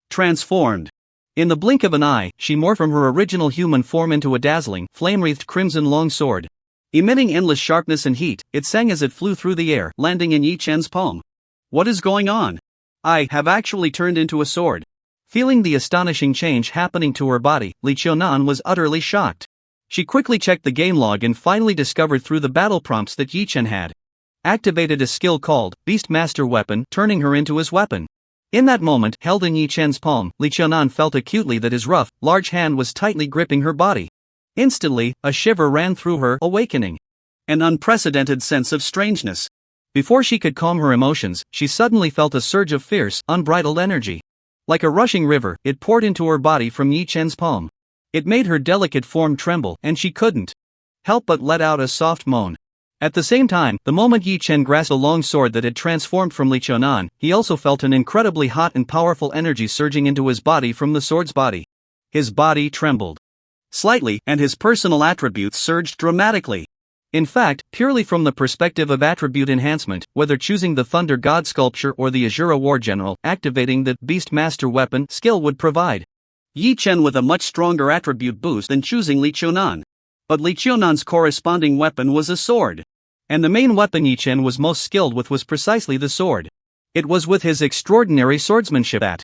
transformed. In the blink of an eye, she morphed from her original human form into a dazzling, flame-wreathed crimson long sword. Emitting endless sharpness and heat, it sang as it flew through the air, landing in Yi Chen's palm. "What is going on? I have actually turned into a sword." Feeling the astonishing change happening to her body, Lee Chionan was utterly shocked. She quickly checked the game log and finally discovered through the battle prompts that Yi Chen had activated a skill called Beast Master Weapon, turning her into his weapon. In that moment, held in Yi Chen's palm, Lee Chionan felt acutely that his rough, large hand was tightly gripping her body. Instantly, a shiver ran through her, awakening an unprecedented sense of strangeness. Before she could calm her emotions, she suddenly felt a surge of fierce, unbridled energy. Like a rushing river, it poured into her body from Yi Chen's palm. It made her delicate form tremble, and she couldn't help but let out a soft moan. At the same time, the moment Yi Chen grasped a long sword that had transformed from Lee Chionan, he also felt an incredibly hot and powerful energy surging into his body from the sword's body. His body trembled slightly, and his personal attributes surged dramatically. In fact, purely from the perspective of attribute enhancement, whether choosing the Thunder God sculpture or the Azura War General, activating the Beast Master Weapon skill would provide Yi Chen with a much stronger attribute boost than choosing Lee Chionan. But Lee Chionan's corresponding weapon was a sword. And the main weapon Yi Chen was most skilled with was precisely the sword. It was with his extraordinary swordsmanship that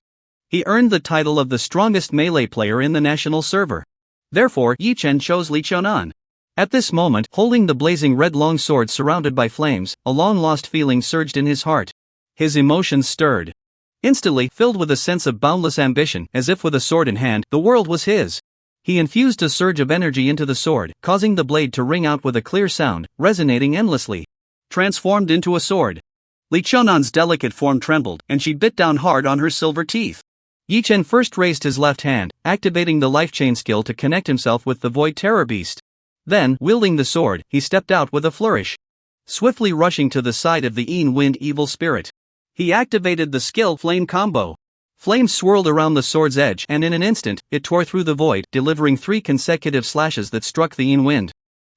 He earned the title of the strongest melee player in the national server. Therefore, Yi Chen chose Li Qiunan. At this moment, holding the blazing red longsword surrounded by flames, a long-lost feeling surged in his heart. His emotions stirred. Instantly, filled with a sense of boundless ambition, as if with a sword in hand, the world was his. He infused a surge of energy into the sword, causing the blade to ring out with a clear sound, resonating endlessly. Transformed into a sword. Li Qiunan's delicate form trembled, and she bit down hard on her silver teeth. Yi Chen first raised his left hand, activating the life chain skill to connect himself with the Void Terror Beast. Then, wielding the sword, he stepped out with a flourish. Swiftly rushing to the side of the Yin Wind Evil Spirit. He activated the skill Flame Combo. Flames swirled around the sword's edge, and in an instant, it tore through the void, delivering 3 consecutive slashes that struck the Yin Wind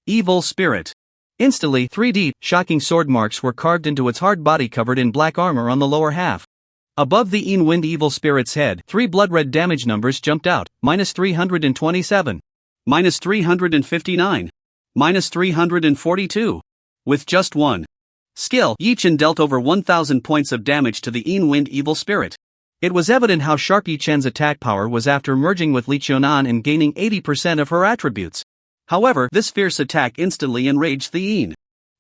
Evil Spirit. Instantly, 3 deep, shocking sword marks were carved into its hard body covered in black armor on the lower half. Above the Yin Wind Evil Spirit's head, 3 blood-red damage numbers jumped out, -327, -359, -342. With just one skill, Yi Chen dealt over 1,000 points of damage to the Yin Wind Evil Spirit. It was evident how sharp Yi Chen's attack power was after merging with Li Qiunan and gaining 80% of her attributes. However, this fierce attack instantly enraged the Yin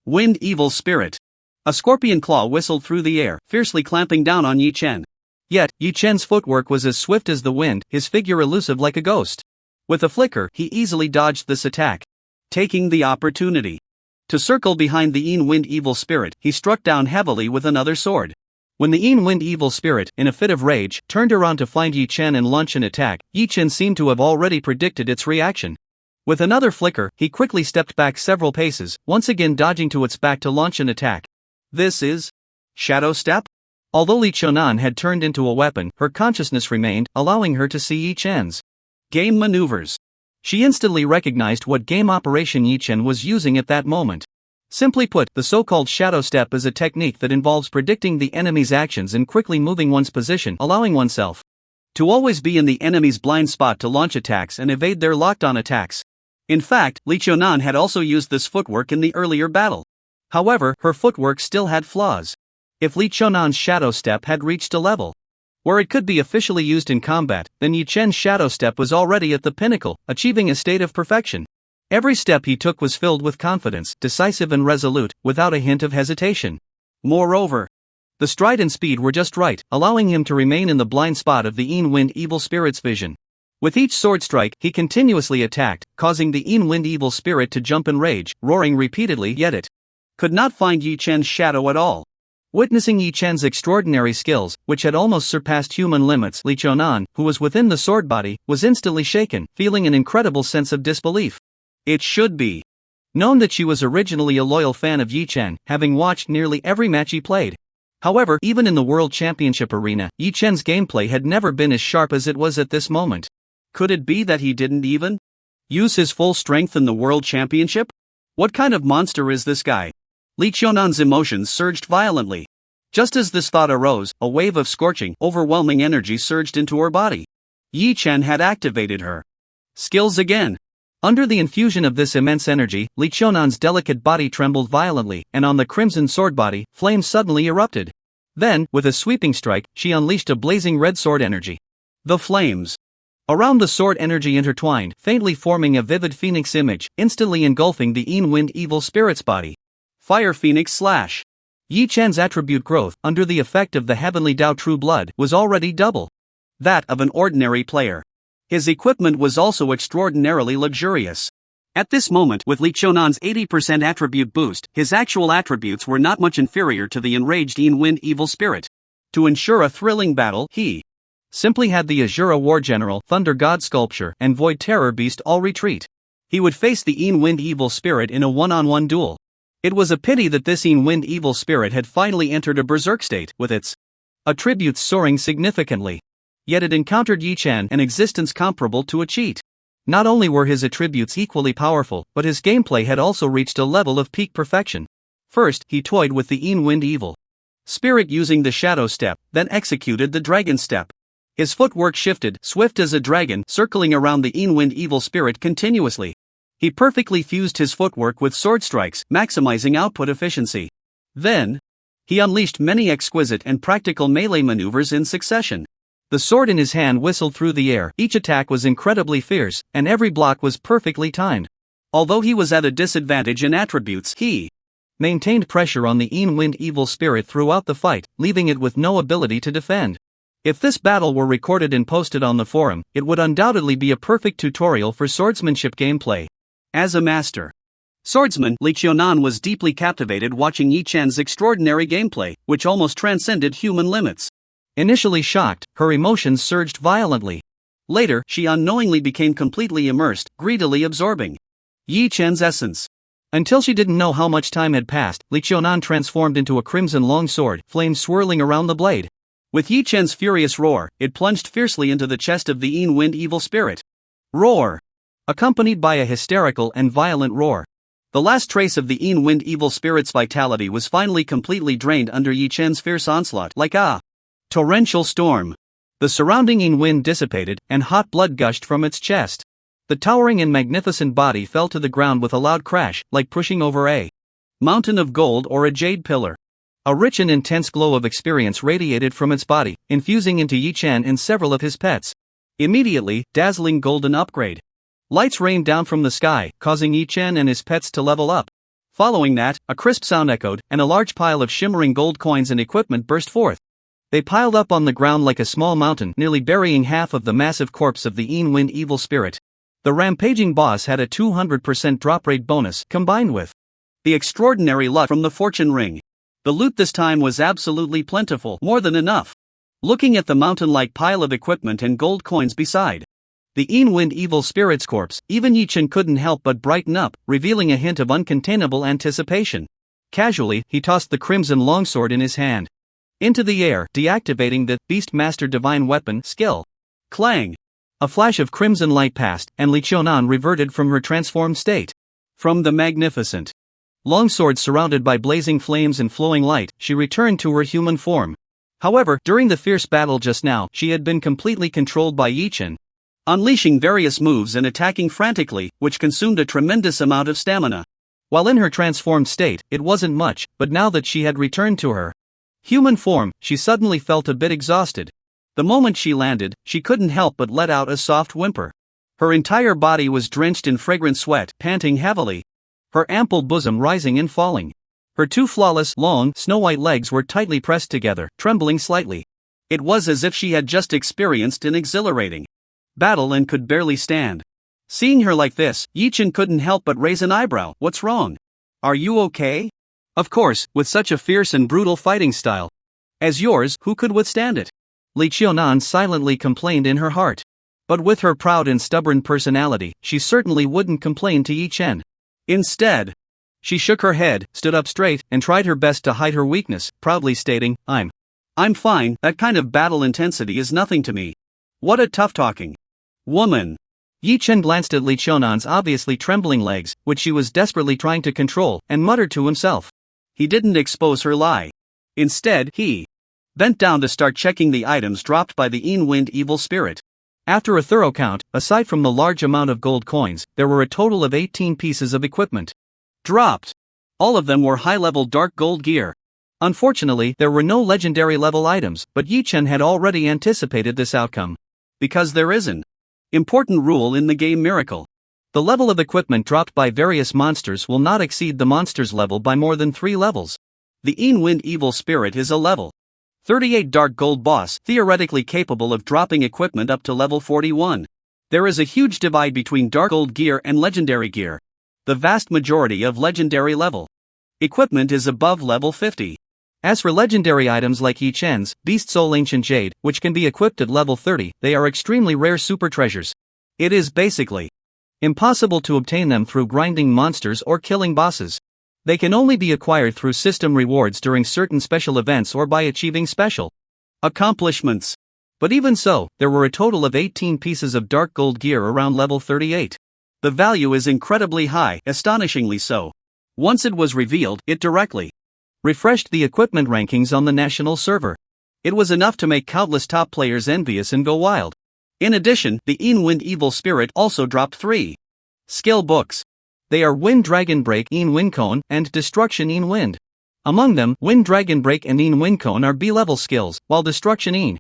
Wind Evil Spirit. A scorpion claw whistled through the air, fiercely clamping down on Yi Chen. Yet, Yi Chen's footwork was as swift as the wind, his figure elusive like a ghost. With a flicker, he easily dodged this attack. Taking the opportunity to circle behind the Yin Wind Evil Spirit, he struck down heavily with another sword. When the Yin Wind Evil Spirit, in a fit of rage, turned around to find Yi Chen and launch an attack, Yi Chen seemed to have already predicted its reaction. With another flicker, he quickly stepped back several paces, once again dodging to its back to launch an attack. This is Shadow Step? Although Li Qiunan had turned into a weapon, her consciousness remained, allowing her to see Yi Chen's game maneuvers. She instantly recognized what game operation Yi Chen was using at that moment. Simply put, the so-called Shadow Step is a technique that involves predicting the enemy's actions and quickly moving one's position, allowing oneself to always be in the enemy's blind spot to launch attacks and evade their locked-on attacks. In fact, Li Qiunan had also used this footwork in the earlier battle. However, her footwork still had flaws. If Li Qiunan's Shadow Step had reached a level where it could be officially used in combat, then Yi Chen's Shadow Step was already at the pinnacle, achieving a state of perfection. Every step he took was filled with confidence, decisive and resolute, without a hint of hesitation. Moreover, the stride and speed were just right, allowing him to remain in the blind spot of the Yin Wind Evil Spirit's vision. With each sword strike, he continuously attacked, causing the Yin Wind Evil Spirit to jump and rage, roaring repeatedly, yet it could not find Yi Chen's shadow at all. Witnessing Yi Chen's extraordinary skills, which had almost surpassed human limits, Li Qiunan, who was within the sword body, was instantly shaken, feeling an incredible sense of disbelief. It should be known that she was originally a loyal fan of Yi Chen, having watched nearly every match he played. However, even in the World Championship arena, Yi Chen's gameplay had never been as sharp as it was at this moment. Could it be that he didn't even use his full strength in the World Championship? What kind of monster is this guy? Li Qiunan's emotions surged violently. Just as this thought arose, a wave of scorching, overwhelming energy surged into her body. Yi Chen had activated her skills again. Under the infusion of this immense energy, Li Qiunan's delicate body trembled violently, and on the crimson sword body, flames suddenly erupted. Then, with a sweeping strike, she unleashed a blazing red sword energy. The flames around the sword energy intertwined, faintly forming a vivid phoenix image, instantly engulfing the Yin Wind Evil Spirit's body. Fire Phoenix Slash. Yi Chen's attribute growth, under the effect of the Heavenly Dao True Blood, was already double that of an ordinary player. His equipment was also extraordinarily luxurious. At this moment, with Li Qiunan's 80% attribute boost, his actual attributes were not much inferior to the enraged Yin Wind Evil Spirit. To ensure a thrilling battle, he simply had the Azura War General, Thunder God Sculpture, and Void Terror Beast all retreat. He would face the Yin Wind Evil Spirit in a one-on-one duel. It was a pity that this Yin Wind Evil Spirit had finally entered a berserk state, with its attributes soaring significantly. Yet it encountered Yi Chen, an existence comparable to a cheat. Not only were his attributes equally powerful, but his gameplay had also reached a level of peak perfection. First, he toyed with the Yin Wind Evil Spirit using the Shadow Step, then executed the Dragon Step. His footwork shifted, swift as a dragon, circling around the Yin Wind Evil Spirit continuously. He perfectly fused his footwork with sword strikes, maximizing output efficiency. Then, he unleashed many exquisite and practical melee maneuvers in succession. The sword in his hand whistled through the air. Each attack was incredibly fierce, and every block was perfectly timed. Although he was at a disadvantage in attributes, he maintained pressure on the Wind evil spirit throughout the fight, leaving it with no ability to defend. If this battle were recorded and posted on the forum, it would undoubtedly be a perfect tutorial for swordsmanship gameplay. As a master swordsman, Li Qiunan was deeply captivated watching Yi Chen's extraordinary gameplay, which almost transcended human limits. Initially shocked, her emotions surged violently. Later, she unknowingly became completely immersed, greedily absorbing Yi Chen's essence. Until she didn't know how much time had passed, Li Qiunan transformed into a crimson longsword, flames swirling around the blade. With Yi Chen's furious roar, it plunged fiercely into the chest of the Wind evil spirit. Roar! Accompanied by a hysterical and violent roar. The last trace of the Wind evil spirit's vitality was finally completely drained under Yi Chen's fierce onslaught, like a torrential storm. The surrounding wind dissipated, and hot blood gushed from its chest. The towering and magnificent body fell to the ground with a loud crash, like pushing over a mountain of gold or a jade pillar. A rich and intense glow of experience radiated from its body, infusing into Yi Chen and several of his pets. Immediately, dazzling golden upgrade lights rained down from the sky, causing Yi Chen and his pets to level up. Following that, a crisp sound echoed, and a large pile of shimmering gold coins and equipment burst forth. They piled up on the ground like a small mountain, nearly burying half of the massive corpse of the Wind evil spirit. The rampaging boss had a 200% drop rate bonus, combined with the extraordinary luck from the fortune ring. The loot this time was absolutely plentiful, more than enough. Looking at the mountain-like pile of equipment and gold coins beside the Wind evil spirit's corpse, even Yi Chen couldn't help but brighten up, revealing a hint of uncontainable anticipation. Casually, he tossed the crimson longsword in his hand into the air, deactivating the Beastmaster Divine Weapon skill. Clang! A flash of crimson light passed, and Li Qiunan reverted from her transformed state. From the magnificent longsword surrounded by blazing flames and flowing light, she returned to her human form. However, during the fierce battle just now, she had been completely controlled by Yi Chen, unleashing various moves and attacking frantically, which consumed a tremendous amount of stamina. While in her transformed state, it wasn't much, but now that she had returned to her human form, she suddenly felt a bit exhausted. The moment she landed, she couldn't help but let out a soft whimper. Her entire body was drenched in fragrant sweat, panting heavily, her ample bosom rising and falling. Her two flawless, long, snow-white legs were tightly pressed together, trembling slightly. It was as if she had just experienced an exhilarating battle and could barely stand. Seeing her like this, Yi Chen couldn't help but raise an eyebrow. What's wrong? Are you okay? Of course, with such a fierce and brutal fighting style as yours, who could withstand it? Li Qiunan silently complained in her heart. But with her proud and stubborn personality, she certainly wouldn't complain to Yi Chen. Instead, she shook her head, stood up straight, and tried her best to hide her weakness, proudly stating, I'm fine, that kind of battle intensity is nothing to me. What a tough-talking woman. Yi Chen glanced at Li Qiunan's obviously trembling legs, which she was desperately trying to control, and muttered to himself. He didn't expose her lie. Instead, he bent down to start checking the items dropped by the Wind evil spirit. After a thorough count, aside from the large amount of gold coins, there were a total of 18 pieces of equipment dropped. All of them were high-level dark gold gear. Unfortunately, there were no legendary level items, but Yi Chen had already anticipated this outcome. Because there is an important rule in the game Miracle. The level of equipment dropped by various monsters will not exceed the monster's level by more than 3 levels. The Wind evil spirit is a level 38 dark gold boss, theoretically capable of dropping equipment up to level 41. There is a huge divide between dark gold gear and legendary gear. The vast majority of legendary level equipment is above level 50. As for legendary items like Yi Chen's Beast Soul Ancient Jade, which can be equipped at level 30, they are extremely rare super treasures. It is basically impossible to obtain them through grinding monsters or killing bosses. They can only be acquired through system rewards during certain special events or by achieving special accomplishments. But even so, there were a total of 18 pieces of dark gold gear around level 38. The value is incredibly high, astonishingly so. Once it was revealed, it directly refreshed the equipment rankings on the national server. It was enough to make countless top players envious and go wild. In addition, the Wind evil spirit also dropped 3 skill books. They are Wind Dragon Break Wind Cone and Destruction Wind. Among them, Wind Dragon Break and Wind Cone are B-level skills, while Destruction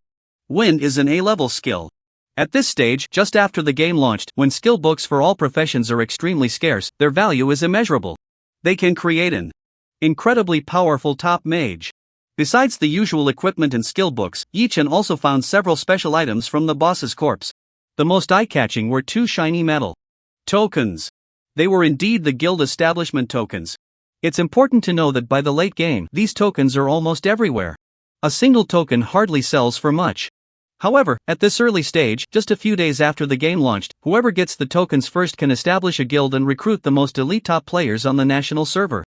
Wind is an A-level skill. At this stage, just after the game launched, when skill books for all professions are extremely scarce, their value is immeasurable. They can create an incredibly powerful top mage. Besides the usual equipment and skill books, Yi-Chen also found several special items from the boss's corpse. The most eye-catching were 2 shiny metal tokens. They were indeed the guild establishment tokens. It's important to know that by the late game, these tokens are almost everywhere. A single token hardly sells for much. However, at this early stage, just a few days after the game launched, whoever gets the tokens first can establish a guild and recruit the most elite top players on the national server.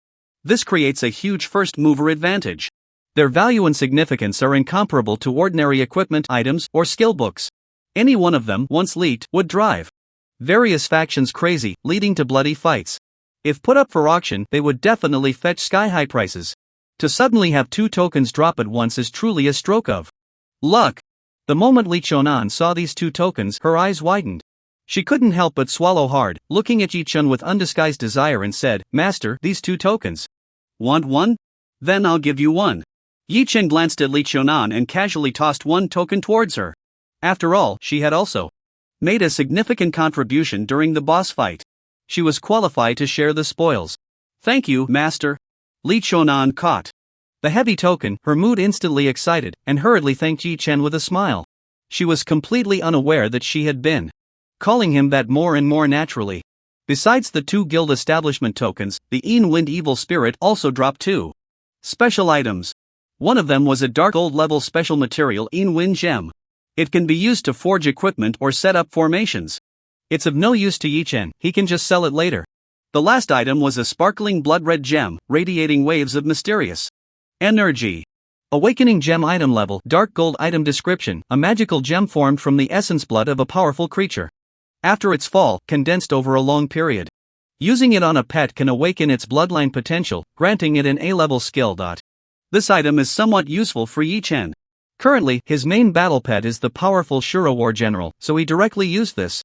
This creates a huge first-mover advantage. Their value and significance are incomparable to ordinary equipment, items, or skill books. Any one of them, once leaked, would drive various factions crazy, leading to bloody fights. If put up for auction, they would definitely fetch sky-high prices. To suddenly have 2 tokens drop at once is truly a stroke of luck. The moment Li Chonan saw these 2 tokens, her eyes widened. She couldn't help but swallow hard, looking at Yi-Chen with undisguised desire and said, "Master, these 2 tokens. Want one? Then I'll give you one." Yi-Chen glanced at Li Chonan and casually tossed 1 token towards her. After all, she had also made a significant contribution during the boss fight. She was qualified to share the spoils. "Thank you, Master." Li Chonan caught the heavy token, her mood instantly excited, and hurriedly thanked Yi-Chen with a smile. She was completely unaware that she had been calling him that more and more naturally. Besides the 2 guild establishment tokens, the Een Wind Evil Spirit also dropped 2 special items. One of them was a dark gold level special material Een Wind Gem. It can be used to forge equipment or set up formations. It's of no use to Yi-Chen, he can just sell it later. The last item was a sparkling blood-red gem, radiating waves of mysterious energy. Awakening gem item level, dark gold item description, a magical gem formed from the essence blood of a powerful creature. After its fall, condensed over a long period. Using it on a pet can awaken its bloodline potential, granting it an A-level skill. This item is somewhat useful for Yi-Chen. Currently, his main battle pet is the powerful Shura War General, so he directly used this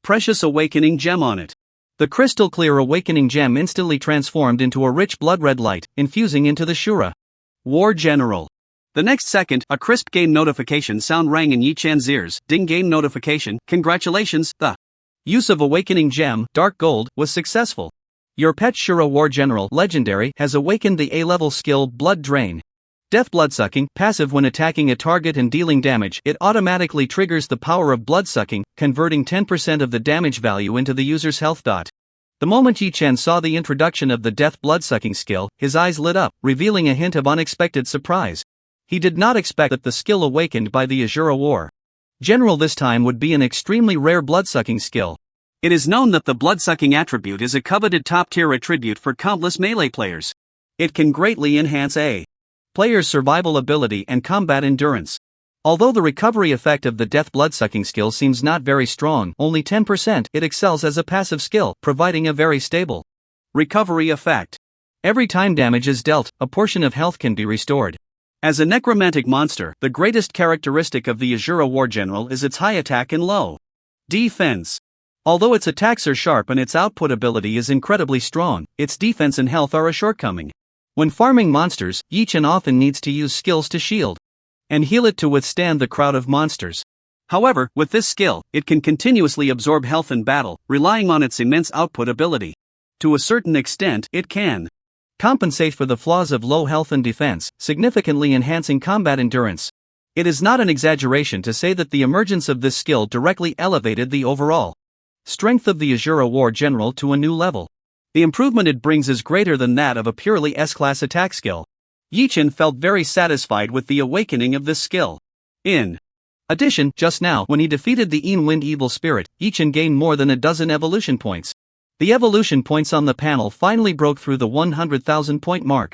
precious awakening gem on it. The crystal clear awakening gem instantly transformed into a rich blood-red light, infusing into the Shura War General. The next second, a crisp game notification sound rang in Yi-Chan's ears. "Ding, game notification, congratulations, the use of awakening gem, dark gold, was successful. Your pet Shura War General, legendary, has awakened the A-level skill Blood Drain. Death bloodsucking, passive when attacking a target and dealing damage. It automatically triggers the power of bloodsucking, converting 10% of the damage value into the user's health. The moment Yi-Chen saw the introduction of the death bloodsucking skill, his eyes lit up, revealing a hint of unexpected surprise. He did not expect that the skill awakened by the Azura War General this time would be an extremely rare bloodsucking skill. It is known that the bloodsucking attribute is a coveted top-tier attribute for countless melee players. It can greatly enhance a player's survival ability and combat endurance. Although the recovery effect of the death bloodsucking skill seems not very strong, only 10%, it excels as a passive skill, providing a very stable recovery effect. Every time damage is dealt, a portion of health can be restored. As a necromantic monster, the greatest characteristic of the Azura War General is its high attack and low defense. Although its attacks are sharp and its output ability is incredibly strong, its defense and health are a shortcoming. When farming monsters, Yi-Chen often needs to use skills to shield and heal it to withstand the crowd of monsters. However, with this skill, it can continuously absorb health in battle, relying on its immense output ability. To a certain extent, it can compensate for the flaws of low health and defense, significantly enhancing combat endurance. It is not an exaggeration to say that the emergence of this skill directly elevated the overall strength of the Azura War General to a new level. The improvement it brings is greater than that of a purely S-class attack skill. Yi-Chen felt very satisfied with the awakening of this skill. In addition, just now, when he defeated the Een Wind Evil Spirit, Yi-Chen gained more than a dozen evolution points. The evolution points on the panel finally broke through the 100,000 point mark,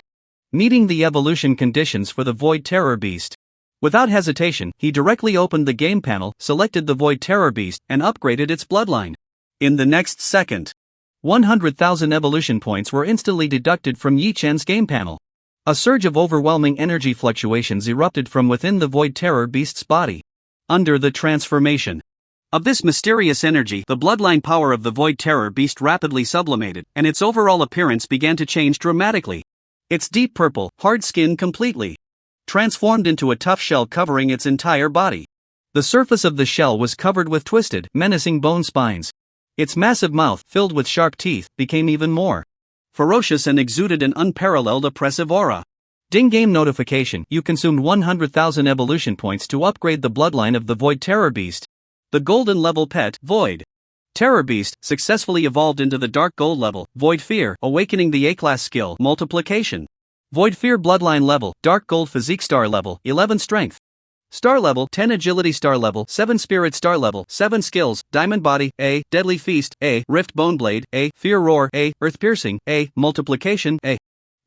meeting the evolution conditions for the Void Terror Beast. Without hesitation, he directly opened the game panel, selected the Void Terror Beast, and upgraded its bloodline. In the next second, 100,000 evolution points were instantly deducted from Yi-Chen's game panel. A surge of overwhelming energy fluctuations erupted from within the Void Terror Beast's body. Under the transformation of this mysterious energy, the bloodline power of the Void Terror Beast rapidly sublimated, and its overall appearance began to change dramatically. Its deep purple, hard skin completely transformed into a tough shell covering its entire body. The surface of the shell was covered with twisted, menacing bone spines. Its massive mouth, filled with sharp teeth, became even more ferocious and exuded an unparalleled oppressive aura. Ding game notification, you consumed 100,000 evolution points to upgrade the bloodline of the Void Terror Beast. The golden level pet, Void Terror Beast, successfully evolved into the dark gold level, Void Fear, awakening the A-class skill, Multiplication. Void Fear bloodline level, dark gold physique star level, 11 strength. Star level, 10 agility star level, 7 spirit star level, 7 skills, diamond body, A, deadly feast, A, rift bone blade, A, fear roar, A, earth piercing, A, multiplication, A.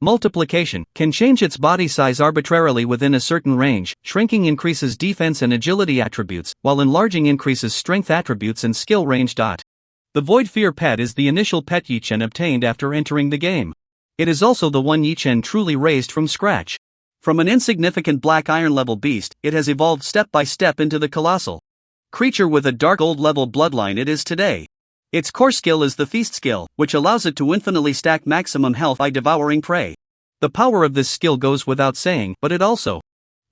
Multiplication can change its body size arbitrarily within a certain range. Shrinking increases defense and agility attributes, while enlarging increases strength attributes and skill range. The Void Fear pet is the initial pet Yi-Chen obtained after entering the game. It is also the one Yi-Chen truly raised from scratch. From an insignificant black iron level beast, it has evolved step by step into the colossal creature with a dark gold level bloodline it is today. Its core skill is the feast skill, which allows it to infinitely stack maximum health by devouring prey. The power of this skill goes without saying, but it also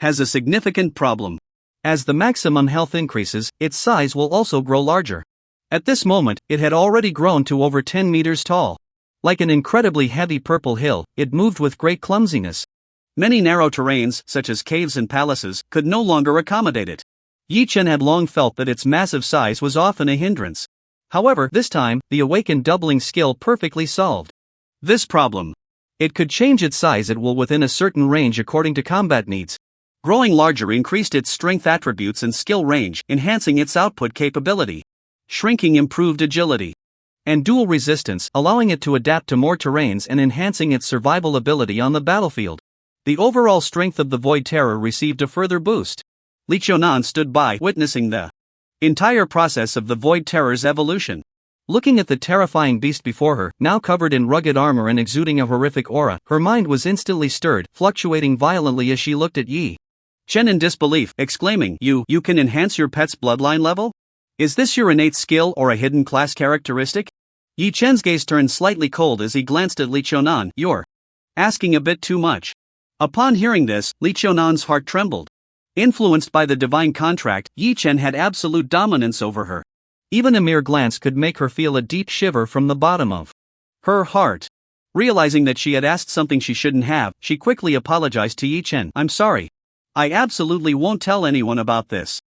has a significant problem. As the maximum health increases, its size will also grow larger. At this moment, it had already grown to over 10 meters tall. Like an incredibly heavy purple hill, it moved with great clumsiness. Many narrow terrains, such as caves and palaces, could no longer accommodate it. Yi-Chen had long felt that its massive size was often a hindrance. However, this time, the awakened doubling skill perfectly solved this problem. It could change its size at will within a certain range according to combat needs. Growing larger increased its strength attributes and skill range, enhancing its output capability. Shrinking improved agility and dual resistance, allowing it to adapt to more terrains and enhancing its survival ability on the battlefield. The overall strength of the Void Terror received a further boost. Li Qiunan stood by, witnessing the entire process of the Void Terror's evolution. Looking at the terrifying beast before her, now covered in rugged armor and exuding a horrific aura, her mind was instantly stirred, fluctuating violently as she looked at Yi Chen in disbelief, exclaiming, You can enhance your pet's bloodline level? Is this your innate skill or a hidden class characteristic? Yi Chen's gaze turned slightly cold as he glanced at Li Qiunan. You're asking a bit too much. Upon hearing this, Li Qiunan's heart trembled. Influenced by the divine contract, Yi Chen had absolute dominance over her. Even a mere glance could make her feel a deep shiver from the bottom of her heart. Realizing that she had asked something she shouldn't have, she quickly apologized to Yi Chen. I'm sorry. I absolutely won't tell anyone about this.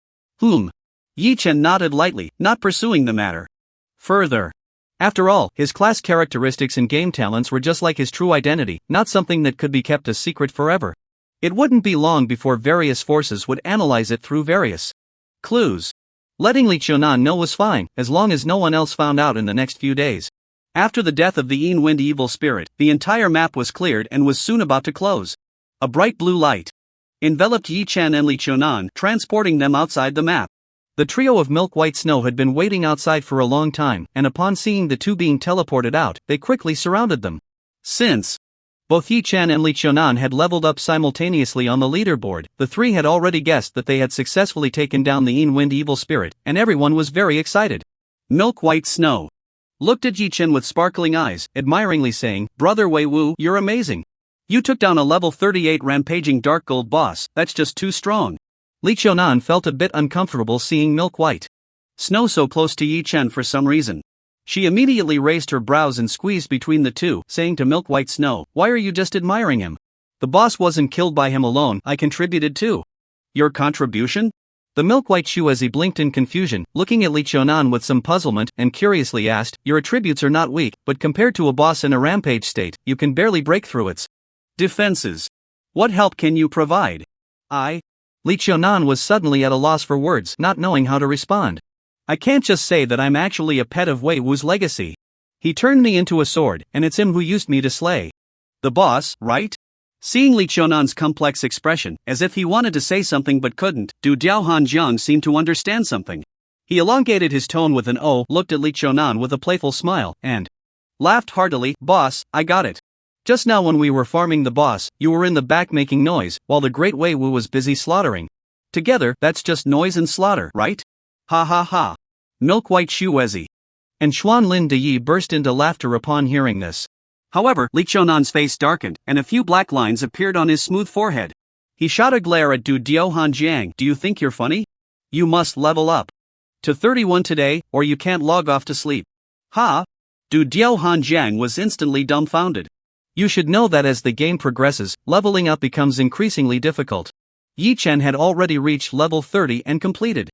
Yi Chen nodded lightly, not pursuing the matter further. After all, his class characteristics and game talents were just like his true identity, not something that could be kept a secret forever. It wouldn't be long before various forces would analyze it through various clues. Letting Li Qiunan know was fine, as long as no one else found out in the next few days. After the death of the Yin Wind evil spirit, the entire map was cleared and was soon about to close. A bright blue light enveloped Yi Chen and Li Qiunan, transporting them outside the map. The trio of milk-white snow had been waiting outside for a long time, and upon seeing the two being teleported out, they quickly surrounded them. Since both Yi Chen and Li Qiunan had leveled up simultaneously on the leaderboard, the three had already guessed that they had successfully taken down the Yin Wind evil spirit, and everyone was very excited. Milk-white snow looked at Yi Chen with sparkling eyes, admiringly saying, Brother Wei Wu, you're amazing. You took down a level 38 rampaging dark gold boss, that's just too strong. Li Qiunan felt a bit uncomfortable seeing milk-white snow so close to Yi Chen for some reason. She immediately raised her brows and squeezed between the two, saying to milk-white snow, Why are you just admiring him? The boss wasn't killed by him alone, I contributed too. Your contribution? The milk-white Shuezi blinked in confusion, looking at Li Qiunan with some puzzlement, and curiously asked, Your attributes are not weak, but compared to a boss in a rampage state, you can barely break through its defenses. What help can you provide? Li Qiunan was suddenly at a loss for words, not knowing how to respond. I can't just say that I'm actually a pet of Wei Wu's legacy. He turned me into a sword, and it's him who used me to slay the boss, right? Seeing Li Qiunan's complex expression, as if he wanted to say something but couldn't, Du Diaohanjiang seemed to understand something. He elongated his tone with an O, looked at Li Qiunan with a playful smile, and laughed heartily. Boss, I got it. Just now when we were farming the boss, you were in the back making noise, while the great Wei Wu was busy slaughtering. Together, that's just noise and slaughter, right? Ha ha ha. Milk-white Shuezi and Xuan Lin De Yi burst into laughter upon hearing this. However, Li Qiunan's face darkened, and a few black lines appeared on his smooth forehead. He shot a glare at Du Diaohanjiang. Do you think you're funny? You must level up to 31 today, or you can't log off to sleep. Ha! Du Diaohan Jiang was instantly dumbfounded. You should know that as the game progresses, leveling up becomes increasingly difficult. Yi Chen had already reached level 30 and completed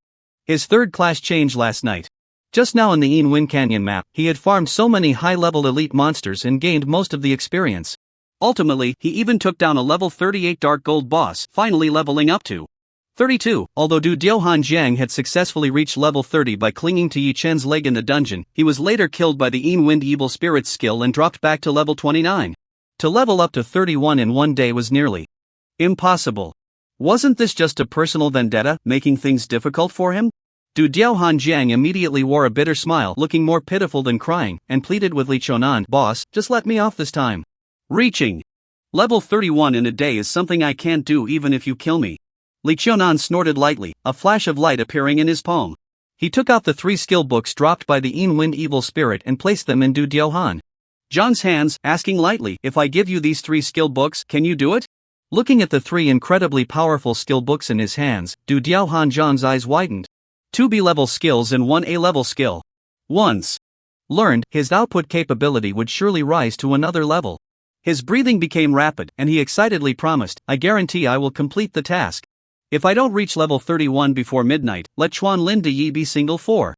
his third class change last night. Just now in the Wind Canyon map, he had farmed so many high-level elite monsters and gained most of the experience. Ultimately, he even took down a level 38 Dark Gold boss, finally leveling up to 32. Although Du Diaohan Jiang had successfully reached level 30 by clinging to Yi Chen's leg in the dungeon, he was later killed by the Wind Evil Spirit's skill and dropped back to level 29. To level up to 31 in one day was nearly impossible. Wasn't this just a personal vendetta, making things difficult for him? Du Diaohan Jiang immediately wore a bitter smile, looking more pitiful than crying, and pleaded with Li Chonan, "Boss, just let me off this time. Reaching level 31 in a day is something I can't do even if you kill me." Li Chonan snorted lightly, a flash of light appearing in his palm. He took out the 3 skill books dropped by the Wind Evil Spirit and placed them in Du Diaohan Zhang's hands, asking lightly, "If I give you these 3 skill books, can you do it?" Looking at the 3 incredibly powerful skill books in his hands, Du Diaohan Zhang's eyes widened. 2 B-level skills and 1 A-level skill. Once learned, his output capability would surely rise to another level. His breathing became rapid, and he excitedly promised, "I guarantee I will complete the task. If I don't reach level 31 before midnight, let Chuan Lin De Yi be single for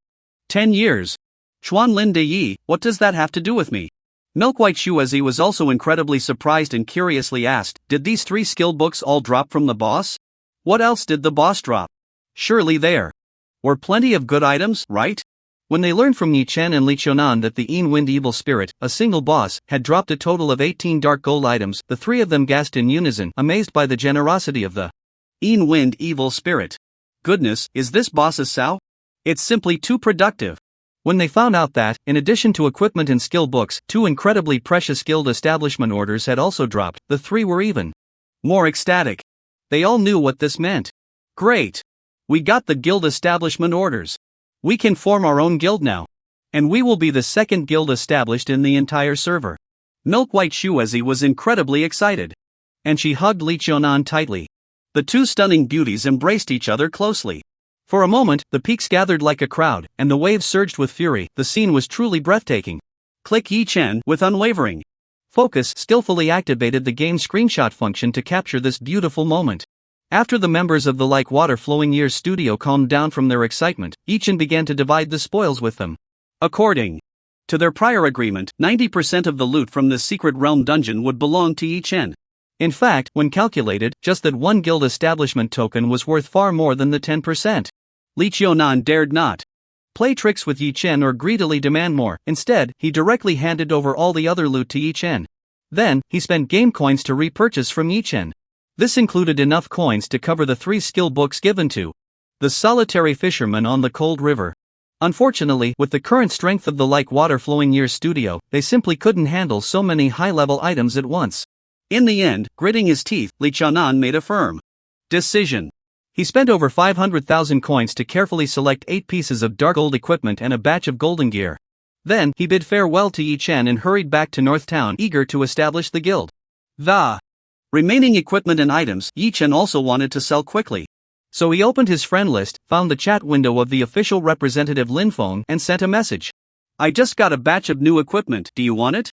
10 years. Chuan Lin De Yi, what does that have to do with me? Milk-White Shuezi was also incredibly surprised and curiously asked, "Did these 3 skill books all drop from the boss? What else did the boss drop? Surely there were plenty of good items, right?" When they learned from Yi Chen and Li Chonan that the Wind Evil Spirit, a single boss, had dropped a total of 18 dark gold items, the 3 of them gasped in unison, amazed by the generosity of the Wind Evil Spirit. Goodness, is this boss a sow? It's simply too productive. When they found out that, in addition to equipment and skill books, 2 incredibly precious guild establishment orders had also dropped, the 3 were even more ecstatic. They all knew what this meant. Great! We got the guild establishment orders. We can form our own guild now. And we will be the second guild established in the entire server. Milk-White Shuezi was incredibly excited. And she hugged Li Chonan tightly. The 2 stunning beauties embraced each other closely. For a moment, the peaks gathered like a crowd, and the waves surged with fury. The scene was truly breathtaking. Click Yi Chen, with unwavering focus, skillfully activated the game's screenshot function to capture this beautiful moment. After the members of the Like Water Flowing Years studio calmed down from their excitement, Yi Chen began to divide the spoils with them. According to their prior agreement, 90% of the loot from the Secret Realm dungeon would belong to Yi Chen. In fact, when calculated, just that 1 guild establishment token was worth far more than the 10%. Li Chonan dared not play tricks with Yi Chen or greedily demand more. Instead, he directly handed over all the other loot to Yi Chen. Then, he spent game coins to repurchase from Yi Chen. This included enough coins to cover the 3 skill books given to the solitary fisherman on the cold river. Unfortunately, with the current strength of the Like Water Flowing Years studio, they simply couldn't handle so many high-level items at once. In the end, gritting his teeth, Li Chonan made a firm decision. He spent over 500,000 coins to carefully select 8 pieces of dark gold equipment and a batch of golden gear. Then, he bid farewell to Yi Chen and hurried back to North Town, eager to establish the guild. The remaining equipment and items, Yi Chen also wanted to sell quickly. So he opened his friend list, found the chat window of the official representative Lin Feng, and sent a message. "I just got a batch of new equipment, do you want it?"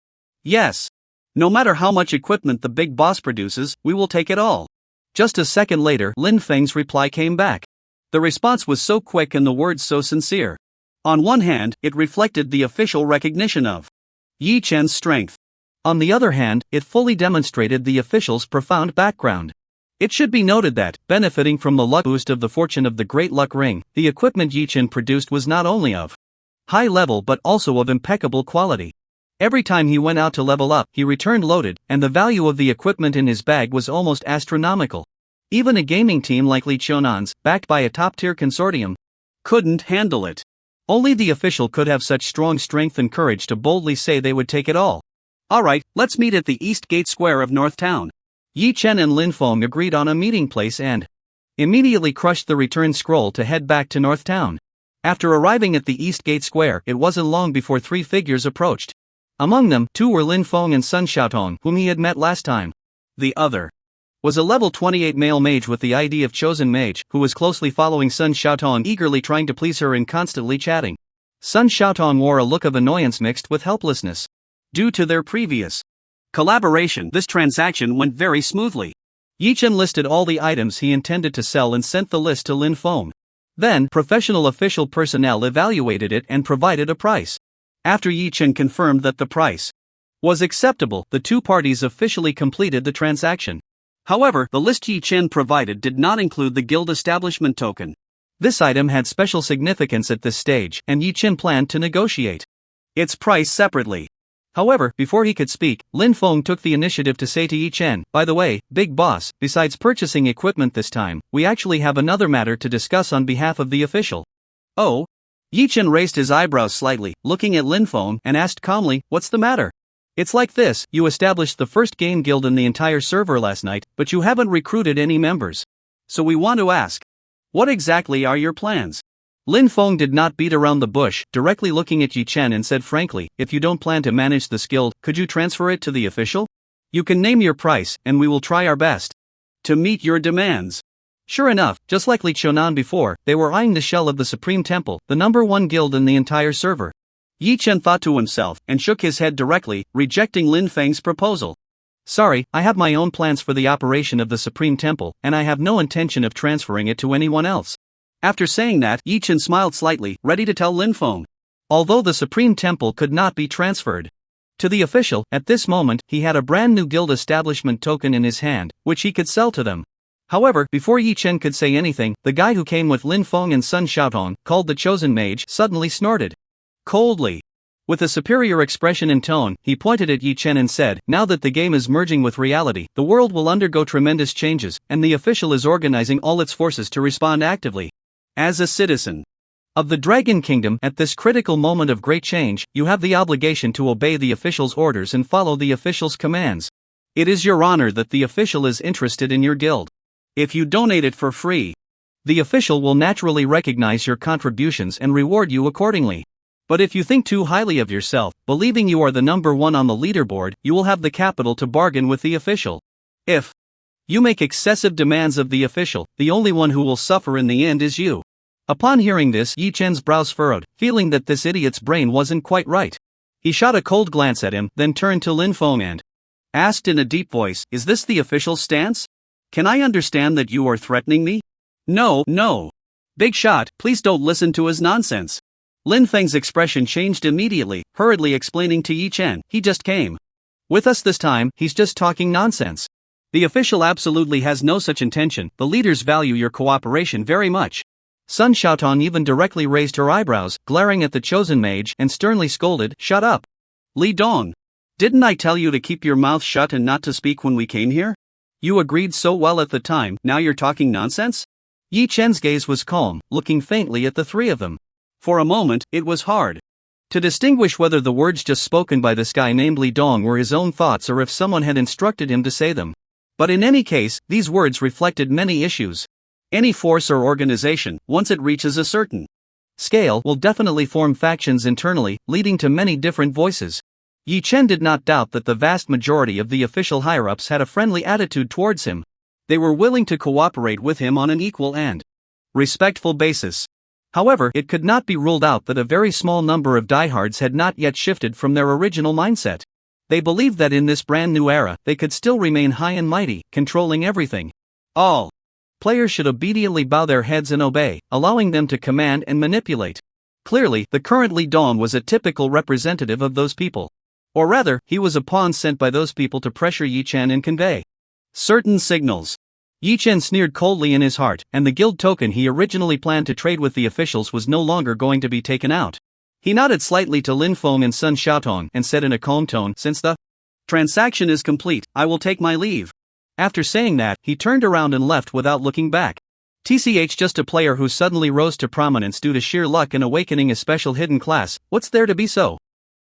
"Yes. No matter how much equipment the big boss produces, we will take it all." Just a second later, Lin Feng's reply came back. The response was so quick and the words so sincere. On one hand, it reflected the official recognition of Yi Chen's strength. On the other hand, it fully demonstrated the official's profound background. It should be noted that, benefiting from the luck boost of the fortune of the Great Luck Ring, the equipment Yi Chen produced was not only of high level but also of impeccable quality. Every time he went out to level up, he returned loaded, and the value of the equipment in his bag was almost astronomical. Even a gaming team like Li Chonan's, backed by a top-tier consortium, couldn't handle it. Only the official could have such strong strength and courage to boldly say they would take it all. "Alright, let's meet at the East Gate Square of North Town." Yi Chen and Lin Feng agreed on a meeting place and immediately crushed the return scroll to head back to North Town. After arriving at the East Gate Square, it wasn't long before 3 figures approached. Among them, 2 were Lin Feng and Sun Xiaotong, whom he had met last time. The other was a level 28 male mage with the ID of Chosen Mage, who was closely following Sun Xiaotong, eagerly trying to please her and constantly chatting. Sun Xiaotong wore a look of annoyance mixed with helplessness. Due to their previous collaboration, this transaction went very smoothly. Yi Chen listed all the items he intended to sell and sent the list to Lin Feng. Then, professional official personnel evaluated it and provided a price. After Yi Chen confirmed that the price was acceptable, the two parties officially completed the transaction. However, the list Yi Chen provided did not include the guild establishment token. This item had special significance at this stage, and Yi Chen planned to negotiate its price separately. However, before he could speak, Lin Feng took the initiative to say to Yi Chen, "By the way, big boss, besides purchasing equipment this time, we actually have another matter to discuss on behalf of the official." "Oh?" Yi Chen raised his eyebrows slightly, looking at Lin Feng, and asked calmly, "What's the matter?" "It's like this, you established the first game guild in the entire server last night, but you haven't recruited any members. So we want to ask, what exactly are your plans?" Lin Feng did not beat around the bush, directly looking at Yi Chen and said frankly, "If you don't plan to manage this guild, could you transfer it to the official? You can name your price, and we will try our best to meet your demands." Sure enough, just like Li Chonan before, they were eyeing the shell of the Supreme Temple, the #1 guild in the entire server. Yi Chen thought to himself, and shook his head directly, rejecting Lin Feng's proposal. "Sorry, I have my own plans for the operation of the Supreme Temple, and I have no intention of transferring it to anyone else." After saying that, Yi Chen smiled slightly, ready to tell Lin Feng. Although the Supreme Temple could not be transferred to the official, at this moment, he had a brand new guild establishment token in his hand, which he could sell to them. However, before Yi Chen could say anything, the guy who came with Lin Feng and Sun Xiaotong, called the Chosen Mage, suddenly snorted. Coldly. With a superior expression and tone, he pointed at Yi Chen and said, "Now that the game is merging with reality, the world will undergo tremendous changes, and the official is organizing all its forces to respond actively. As a citizen of the Dragon Kingdom, at this critical moment of great change, you have the obligation to obey the official's orders and follow the official's commands. It is your honor that the official is interested in your guild. If you donate it for free, the official will naturally recognize your contributions and reward you accordingly. But if you think too highly of yourself, believing you are the #1 on the leaderboard, you will have the capital to bargain with the official. If you make excessive demands of the official, the only one who will suffer in the end is you." Upon hearing this, Yi Chen's brows furrowed, feeling that this idiot's brain wasn't quite right. He shot a cold glance at him, then turned to Lin Feng and asked in a deep voice, "Is this the official stance? Can I understand that you are threatening me?" "No, no. Big shot, please don't listen to his nonsense." Lin Feng's expression changed immediately, hurriedly explaining to Yi Chen, "He just came with us this time, he's just talking nonsense. The official absolutely has no such intention, the leaders value your cooperation very much." Sun Xiaotong even directly raised her eyebrows, glaring at the Chosen Mage, and sternly scolded, "Shut up! Li Dong! Didn't I tell you to keep your mouth shut and not to speak when we came here? You agreed so well at the time, now you're talking nonsense?" Yi Chen's gaze was calm, looking faintly at the three of them. For a moment, it was hard to distinguish whether the words just spoken by this guy named Li Dong were his own thoughts or if someone had instructed him to say them. But in any case, these words reflected many issues. Any force or organization, once it reaches a certain scale, will definitely form factions internally, leading to many different voices. Yi Chen did not doubt that the vast majority of the official higher-ups had a friendly attitude towards him. They were willing to cooperate with him on an equal and respectful basis. However, it could not be ruled out that a very small number of diehards had not yet shifted from their original mindset. They believed that in this brand new era, they could still remain high and mighty, controlling everything. All players should obediently bow their heads and obey, allowing them to command and manipulate. Clearly, the current Li Dong was a typical representative of those people. Or rather, he was a pawn sent by those people to pressure Yi Chen and convey certain signals. Yi Chen sneered coldly in his heart, and the guild token he originally planned to trade with the officials was no longer going to be taken out. He nodded slightly to Lin Feng and Sun Xiaotong and said in a calm tone, "Since the transaction is complete, I will take my leave." After saying that, he turned around and left without looking back. TCH, just a player who suddenly rose to prominence due to sheer luck and awakening a special hidden class, what's there to be so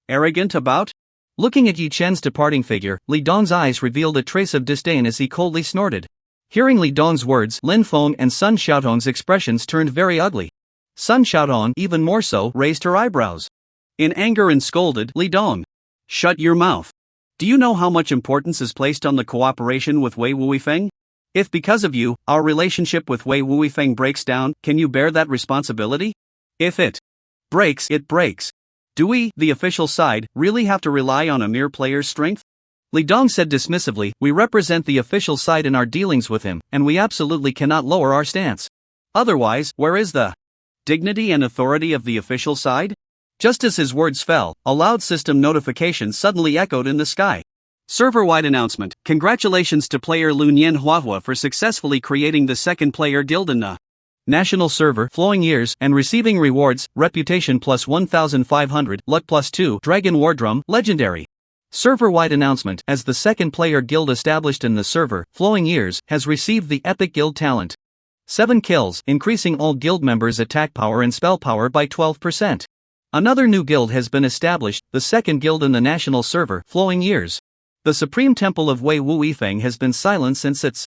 arrogant about? Looking at Yi Chen's departing figure, Li Dong's eyes revealed a trace of disdain as he coldly snorted. Hearing Li Dong's words, Lin Feng and Sun Xiaotong's expressions turned very ugly. Sun Xiaotong, even more so, raised her eyebrows in anger and scolded, "Li Dong, shut your mouth. Do you know how much importance is placed on the cooperation with Wei Wuifeng? If because of you, our relationship with Wei Wuifeng breaks down, can you bear that responsibility? If it breaks, it breaks. Do we, the official side, really have to rely on a mere player's strength? Li Dong said dismissively, we represent the official side in our dealings with him, and we absolutely cannot lower our stance. Otherwise, where is the dignity and authority of the official side? Just as his words fell, a loud system notification suddenly echoed in the sky. Server-wide announcement, congratulations to player Lu Nian Huahua for successfully creating the second player guild in the national server, Flowing Years, and receiving rewards, Reputation plus 1500, Luck plus 2, Dragon War Drum, Legendary. Server-wide announcement, as the second player guild established in the server, Flowing Years, has received the Epic Guild Talent. 7 kills, increasing all guild members' attack power and spell power by 12%. Another new guild has been established, the second guild in the national server, Flowing Years. The Supreme Temple of Wei Wuifeng has been silent since its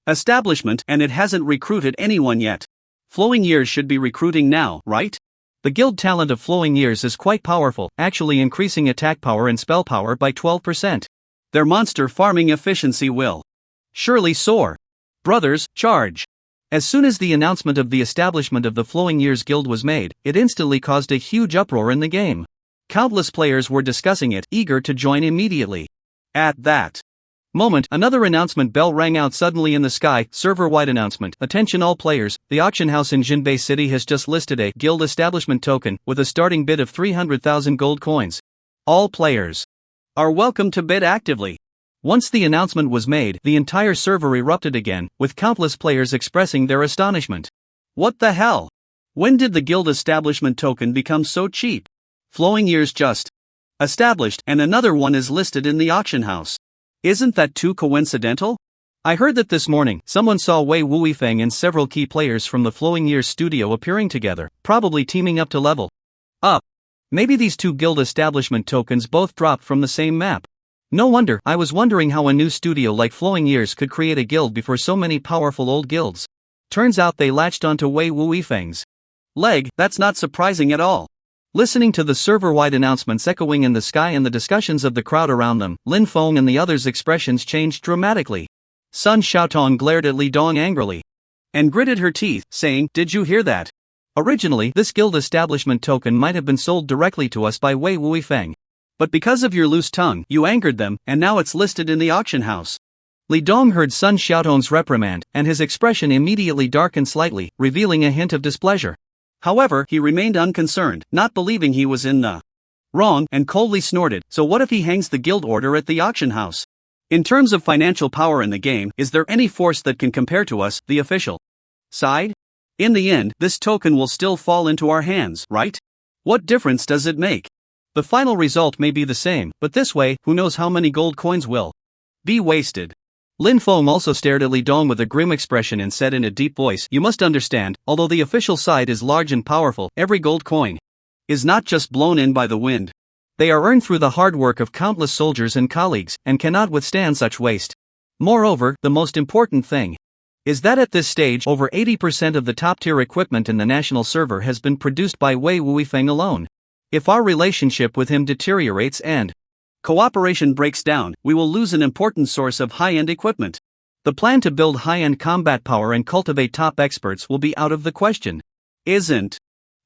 establishment, and it hasn't recruited anyone yet. Flowing Years should be recruiting now, right? The guild talent of Flowing Years is quite powerful, actually increasing attack power and spell power by 12%. Their monster farming efficiency will surely soar. Brothers, charge! As soon as the announcement of the establishment of the Flowing Years Guild was made, it instantly caused a huge uproar in the game. Countless players were discussing it, eager to join immediately. At that moment, another announcement bell rang out suddenly in the sky, server-wide announcement. Attention all players, the auction house in Jinbei City has just listed a guild establishment token with a starting bid of 300,000 gold coins. All players are welcome to bid actively. Once the announcement was made, the entire server erupted again, with countless players expressing their astonishment. What the hell? When did the guild establishment token become so cheap? Flowing Years just established, and another one is listed in the auction house. Isn't that too coincidental? I heard that this morning, someone saw Wei Wuifeng and several key players from the Flowing Years studio appearing together, probably teaming up to level up. Maybe these two guild establishment tokens both dropped from the same map. No wonder, I was wondering how a new studio like Flowing Years could create a guild before so many powerful old guilds. Turns out they latched onto Wei Wuifeng's leg. That's not surprising at all. Listening to the server-wide announcements echoing in the sky and the discussions of the crowd around them, Lin Feng and the others' expressions changed dramatically. Sun Xiaotong glared at Li Dong angrily and gritted her teeth, saying, "Did you hear that? Originally, this guild establishment token might have been sold directly to us by Wei Wuifeng. But because of your loose tongue, you angered them, and now it's listed in the auction house." Li Dong heard Sun Xiaotong's reprimand, and his expression immediately darkened slightly, revealing a hint of displeasure. However, he remained unconcerned, not believing he was in the wrong, and coldly snorted, "So what if he hangs the guild order at the auction house? In terms of financial power in the game, is there any force that can compare to us, the official side? In the end, this token will still fall into our hands, right? What difference does it make? The final result may be the same, but this way, who knows how many gold coins will be wasted." Lin Feng also stared at Li Dong with a grim expression and said in a deep voice, "You must understand, although the official side is large and powerful, every gold coin is not just blown in by the wind. They are earned through the hard work of countless soldiers and colleagues, and cannot withstand such waste. Moreover, the most important thing is that at this stage over 80% of the top-tier equipment in the national server has been produced by Wei Wuifeng alone. If our relationship with him deteriorates and cooperation breaks down, we will lose an important source of high-end equipment. The plan to build high-end combat power and cultivate top experts will be out of the question. Isn't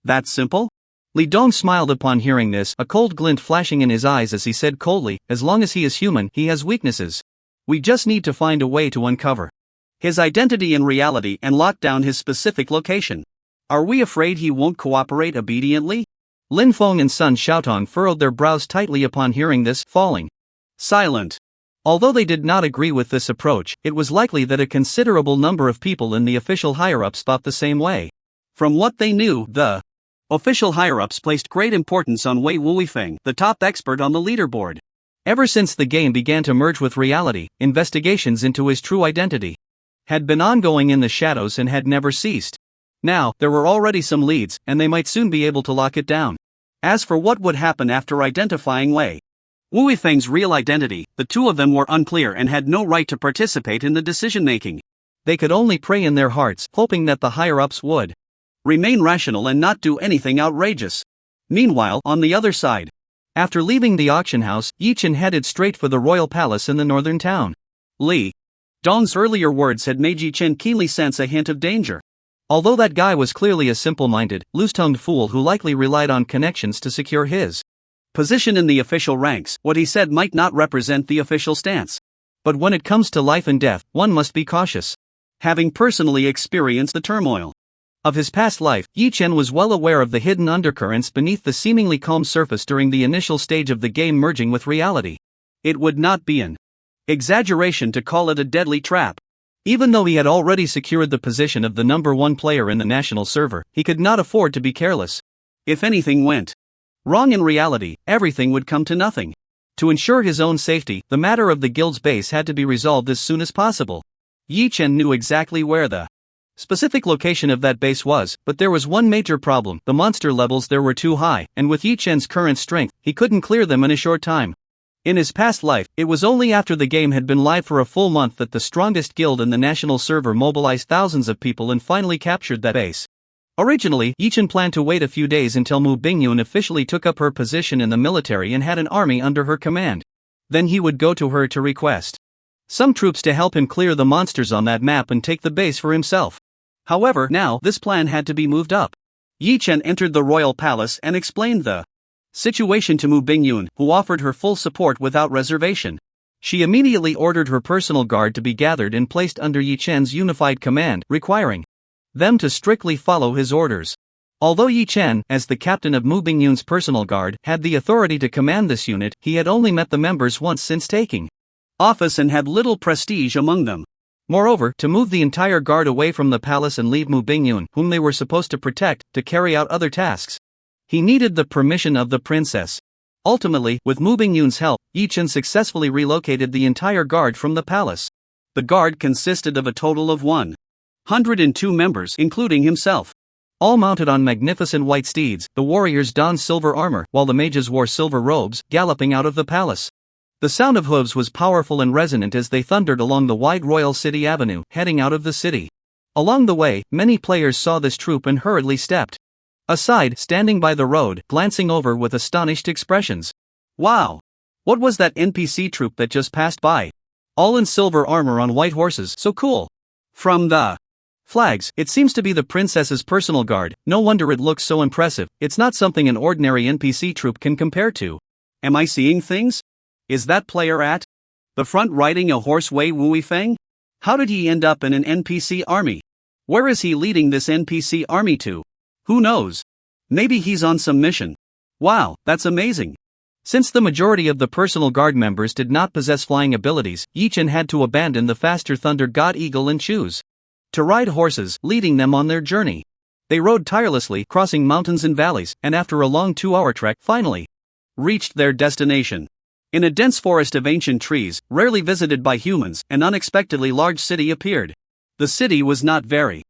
that simple?" Li Dong smiled upon hearing this, a cold glint flashing in his eyes as he said coldly, "As long as he is human, he has weaknesses. We just need to find a way to uncover his identity in reality and lock down his specific location. Are we afraid he won't cooperate obediently?" Lin Feng and Sun Xiaotong furrowed their brows tightly upon hearing this, falling silent. Although they did not agree with this approach, it was likely that a considerable number of people in the official higher-ups thought the same way. From what they knew, the official higher-ups placed great importance on Wei Wuifeng, the top expert on the leaderboard. Ever since the game began to merge with reality, investigations into his true identity had been ongoing in the shadows and had never ceased. Now, there were already some leads, and they might soon be able to lock it down. As for what would happen after identifying Wei Wuifeng's real identity, the two of them were unclear and had no right to participate in the decision-making. They could only pray in their hearts, hoping that the higher-ups would remain rational and not do anything outrageous. Meanwhile, on the other side, after leaving the auction house, Yi Chen headed straight for the royal palace in the northern town. Li Dong's earlier words had made Yi Chen keenly sense a hint of danger. Although that guy was clearly a simple-minded, loose-tongued fool who likely relied on connections to secure his position in the official ranks, what he said might not represent the official stance. But when it comes to life and death, one must be cautious. Having personally experienced the turmoil of his past life, Yi Chen was well aware of the hidden undercurrents beneath the seemingly calm surface during the initial stage of the game merging with reality. It would not be an exaggeration to call it a deadly trap. Even though he had already secured the position of the number 1 player in the national server, he could not afford to be careless. If anything went wrong in reality, everything would come to nothing. To ensure his own safety, the matter of the guild's base had to be resolved as soon as possible. Yi Chen knew exactly where the specific location of that base was, but there was one major problem: the monster levels there were too high, and with Yi Chen's current strength, he couldn't clear them in a short time. In his past life, it was only after the game had been live for a full month that the strongest guild in the national server mobilized thousands of people and finally captured that base. Originally, Yi Chen planned to wait a few days until Mu Bingyun officially took up her position in the military and had an army under her command. Then he would go to her to request some troops to help him clear the monsters on that map and take the base for himself. However, now this plan had to be moved up. Yi Chen entered the royal palace and explained the situation to Mu Bingyun, who offered her full support without reservation. She immediately ordered her personal guard to be gathered and placed under Yi Chen's unified command, requiring them to strictly follow his orders. Although Yi Chen, as the captain of Mu Bingyun's personal guard, had the authority to command this unit, he had only met the members once since taking office and had little prestige among them. Moreover, to move the entire guard away from the palace and leave Mu Bingyun, whom they were supposed to protect, to carry out other tasks, he needed the permission of the princess. Ultimately, with Mu Bingyun's help, Yi Chen successfully relocated the entire guard from the palace. The guard consisted of a total of 102 members, including himself. All mounted on magnificent white steeds, the warriors donned silver armor, while the mages wore silver robes, galloping out of the palace. The sound of hooves was powerful and resonant as they thundered along the wide royal city avenue, heading out of the city. Along the way, many players saw this troop and hurriedly stepped aside, standing by the road, glancing over with astonished expressions. Wow! What was that NPC troop that just passed by? All in silver armor on white horses, so cool! From the flags, it seems to be the princess's personal guard. No wonder it looks so impressive. It's not something an ordinary NPC troop can compare to. Am I seeing things? Is that player at the front riding a horse Wei Wui Feng? How did he end up in an NPC army? Where is he leading this NPC army to? Who knows? Maybe he's on some mission. Wow, that's amazing. Since the majority of the personal guard members did not possess flying abilities, Yi Chen had to abandon the faster Thunder God Eagle and choose to ride horses, leading them on their journey. They rode tirelessly, crossing mountains and valleys, and after a long 2-hour trek, finally reached their destination. In a dense forest of ancient trees, rarely visited by humans, an unexpectedly large city appeared. The city was not very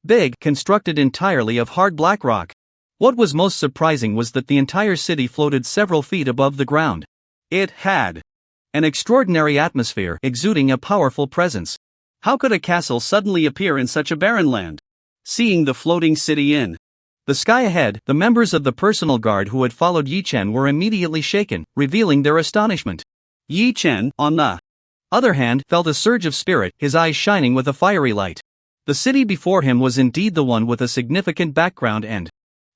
big, constructed entirely of hard black rock. What was most surprising was that the entire city floated several feet above the ground. It had an extraordinary atmosphere, exuding a powerful presence. How could a castle suddenly appear in such a barren land? Seeing the floating city in the sky ahead, the members of the personal guard who had followed Yi Chen were immediately shaken, revealing their astonishment. Yi Chen, on the other hand, felt a surge of spirit, his eyes shining with a fiery light. The city before him was indeed the one with a significant background and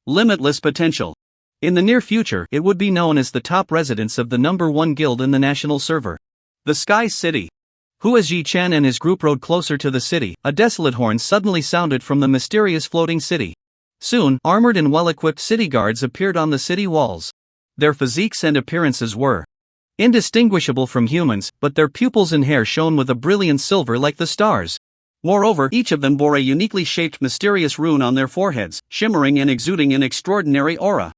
limitless potential. In the near future, it would be known as the top residence of the number 1 guild in the national server. The Sky City. Who as Yi Chen and his group rode closer to the city, a desolate horn suddenly sounded from the mysterious floating city. Soon, armored and well-equipped city guards appeared on the city walls. Their physiques and appearances were indistinguishable from humans, but their pupils and hair shone with a brilliant silver like the stars. Moreover, each of them bore a uniquely shaped mysterious rune on their foreheads, shimmering and exuding an extraordinary aura.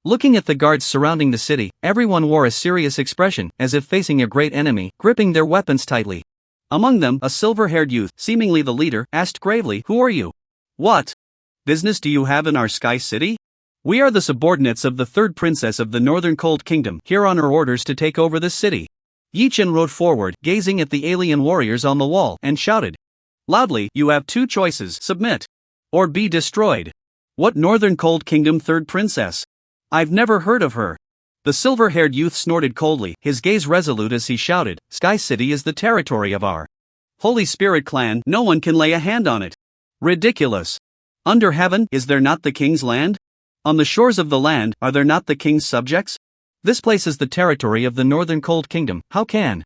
Looking at the guards surrounding the city, everyone wore a serious expression, as if facing a great enemy, gripping their weapons tightly. Among them, a silver-haired youth, seemingly the leader, asked gravely, "Who are you? What business do you have in our Sky City?" "We are the subordinates of the third princess of the Northern Cold Kingdom, here on her orders to take over this city." Yi Chen rode forward, gazing at the alien warriors on the wall, and shouted loudly, "You have 2 choices, submit or be destroyed." "What Northern Cold Kingdom third princess? I've never heard of her." The silver-haired youth snorted coldly, his gaze resolute as he shouted, "Sky City is the territory of our Holy Spirit clan, no one can lay a hand on it. Ridiculous. Under heaven, is there not the king's land? On the shores of the land, are there not the king's subjects? This place is the territory of the Northern Cold Kingdom, how can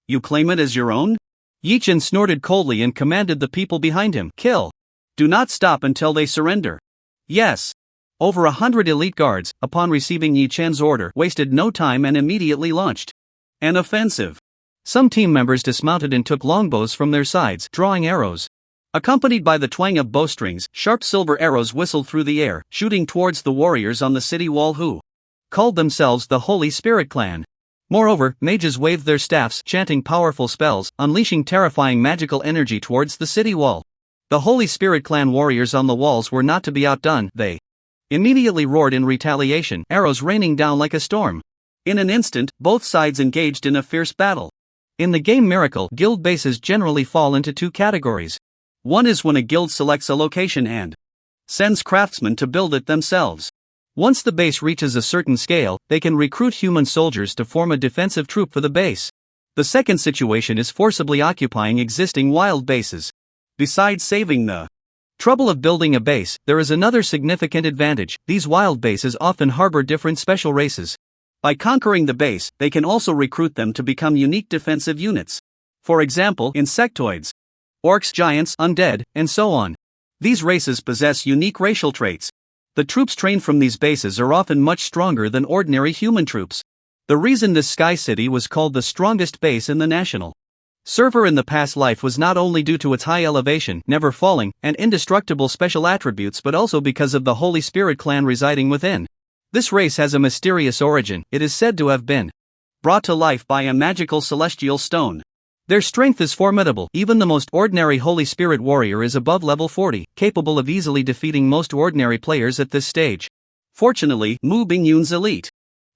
you claim it as your own? Yi Chen snorted coldly and commanded the people behind him, kill. Do not stop until they surrender. Yes. Over 100 elite guards, upon receiving Yi Chen's order, wasted no time and immediately launched an offensive. Some team members dismounted and took longbows from their sides, drawing arrows. Accompanied by the twang of bowstrings, sharp silver arrows whistled through the air, shooting towards the warriors on the city wall who called themselves the Holy Spirit clan. Moreover, mages waved their staffs, chanting powerful spells, unleashing terrifying magical energy towards the city wall. The Holy Spirit clan warriors on the walls were not to be outdone, they immediately roared in retaliation, arrows raining down like a storm. In an instant, both sides engaged in a fierce battle. In the game Miracle, guild bases generally fall into two categories. One is when a guild selects a location and sends craftsmen to build it themselves. Once the base reaches a certain scale, they can recruit human soldiers to form a defensive troop for the base. The second situation is forcibly occupying existing wild bases. Besides saving the trouble of building a base, there is another significant advantage. These wild bases often harbor different special races. By conquering the base, they can also recruit them to become unique defensive units. For example, insectoids, orcs, giants, undead, and so on. These races possess unique racial traits. The troops trained from these bases are often much stronger than ordinary human troops. The reason this Sky City was called the strongest base in the national server in the past life was not only due to its high elevation, never falling, and indestructible special attributes but also because of the Holy Spirit clan residing within. This race has a mysterious origin. It is said to have been brought to life by a magical celestial stone. Their strength is formidable. Even the most ordinary Holy Spirit warrior is above level 40, capable of easily defeating most ordinary players at this stage. Fortunately, Mu Bingyun's elite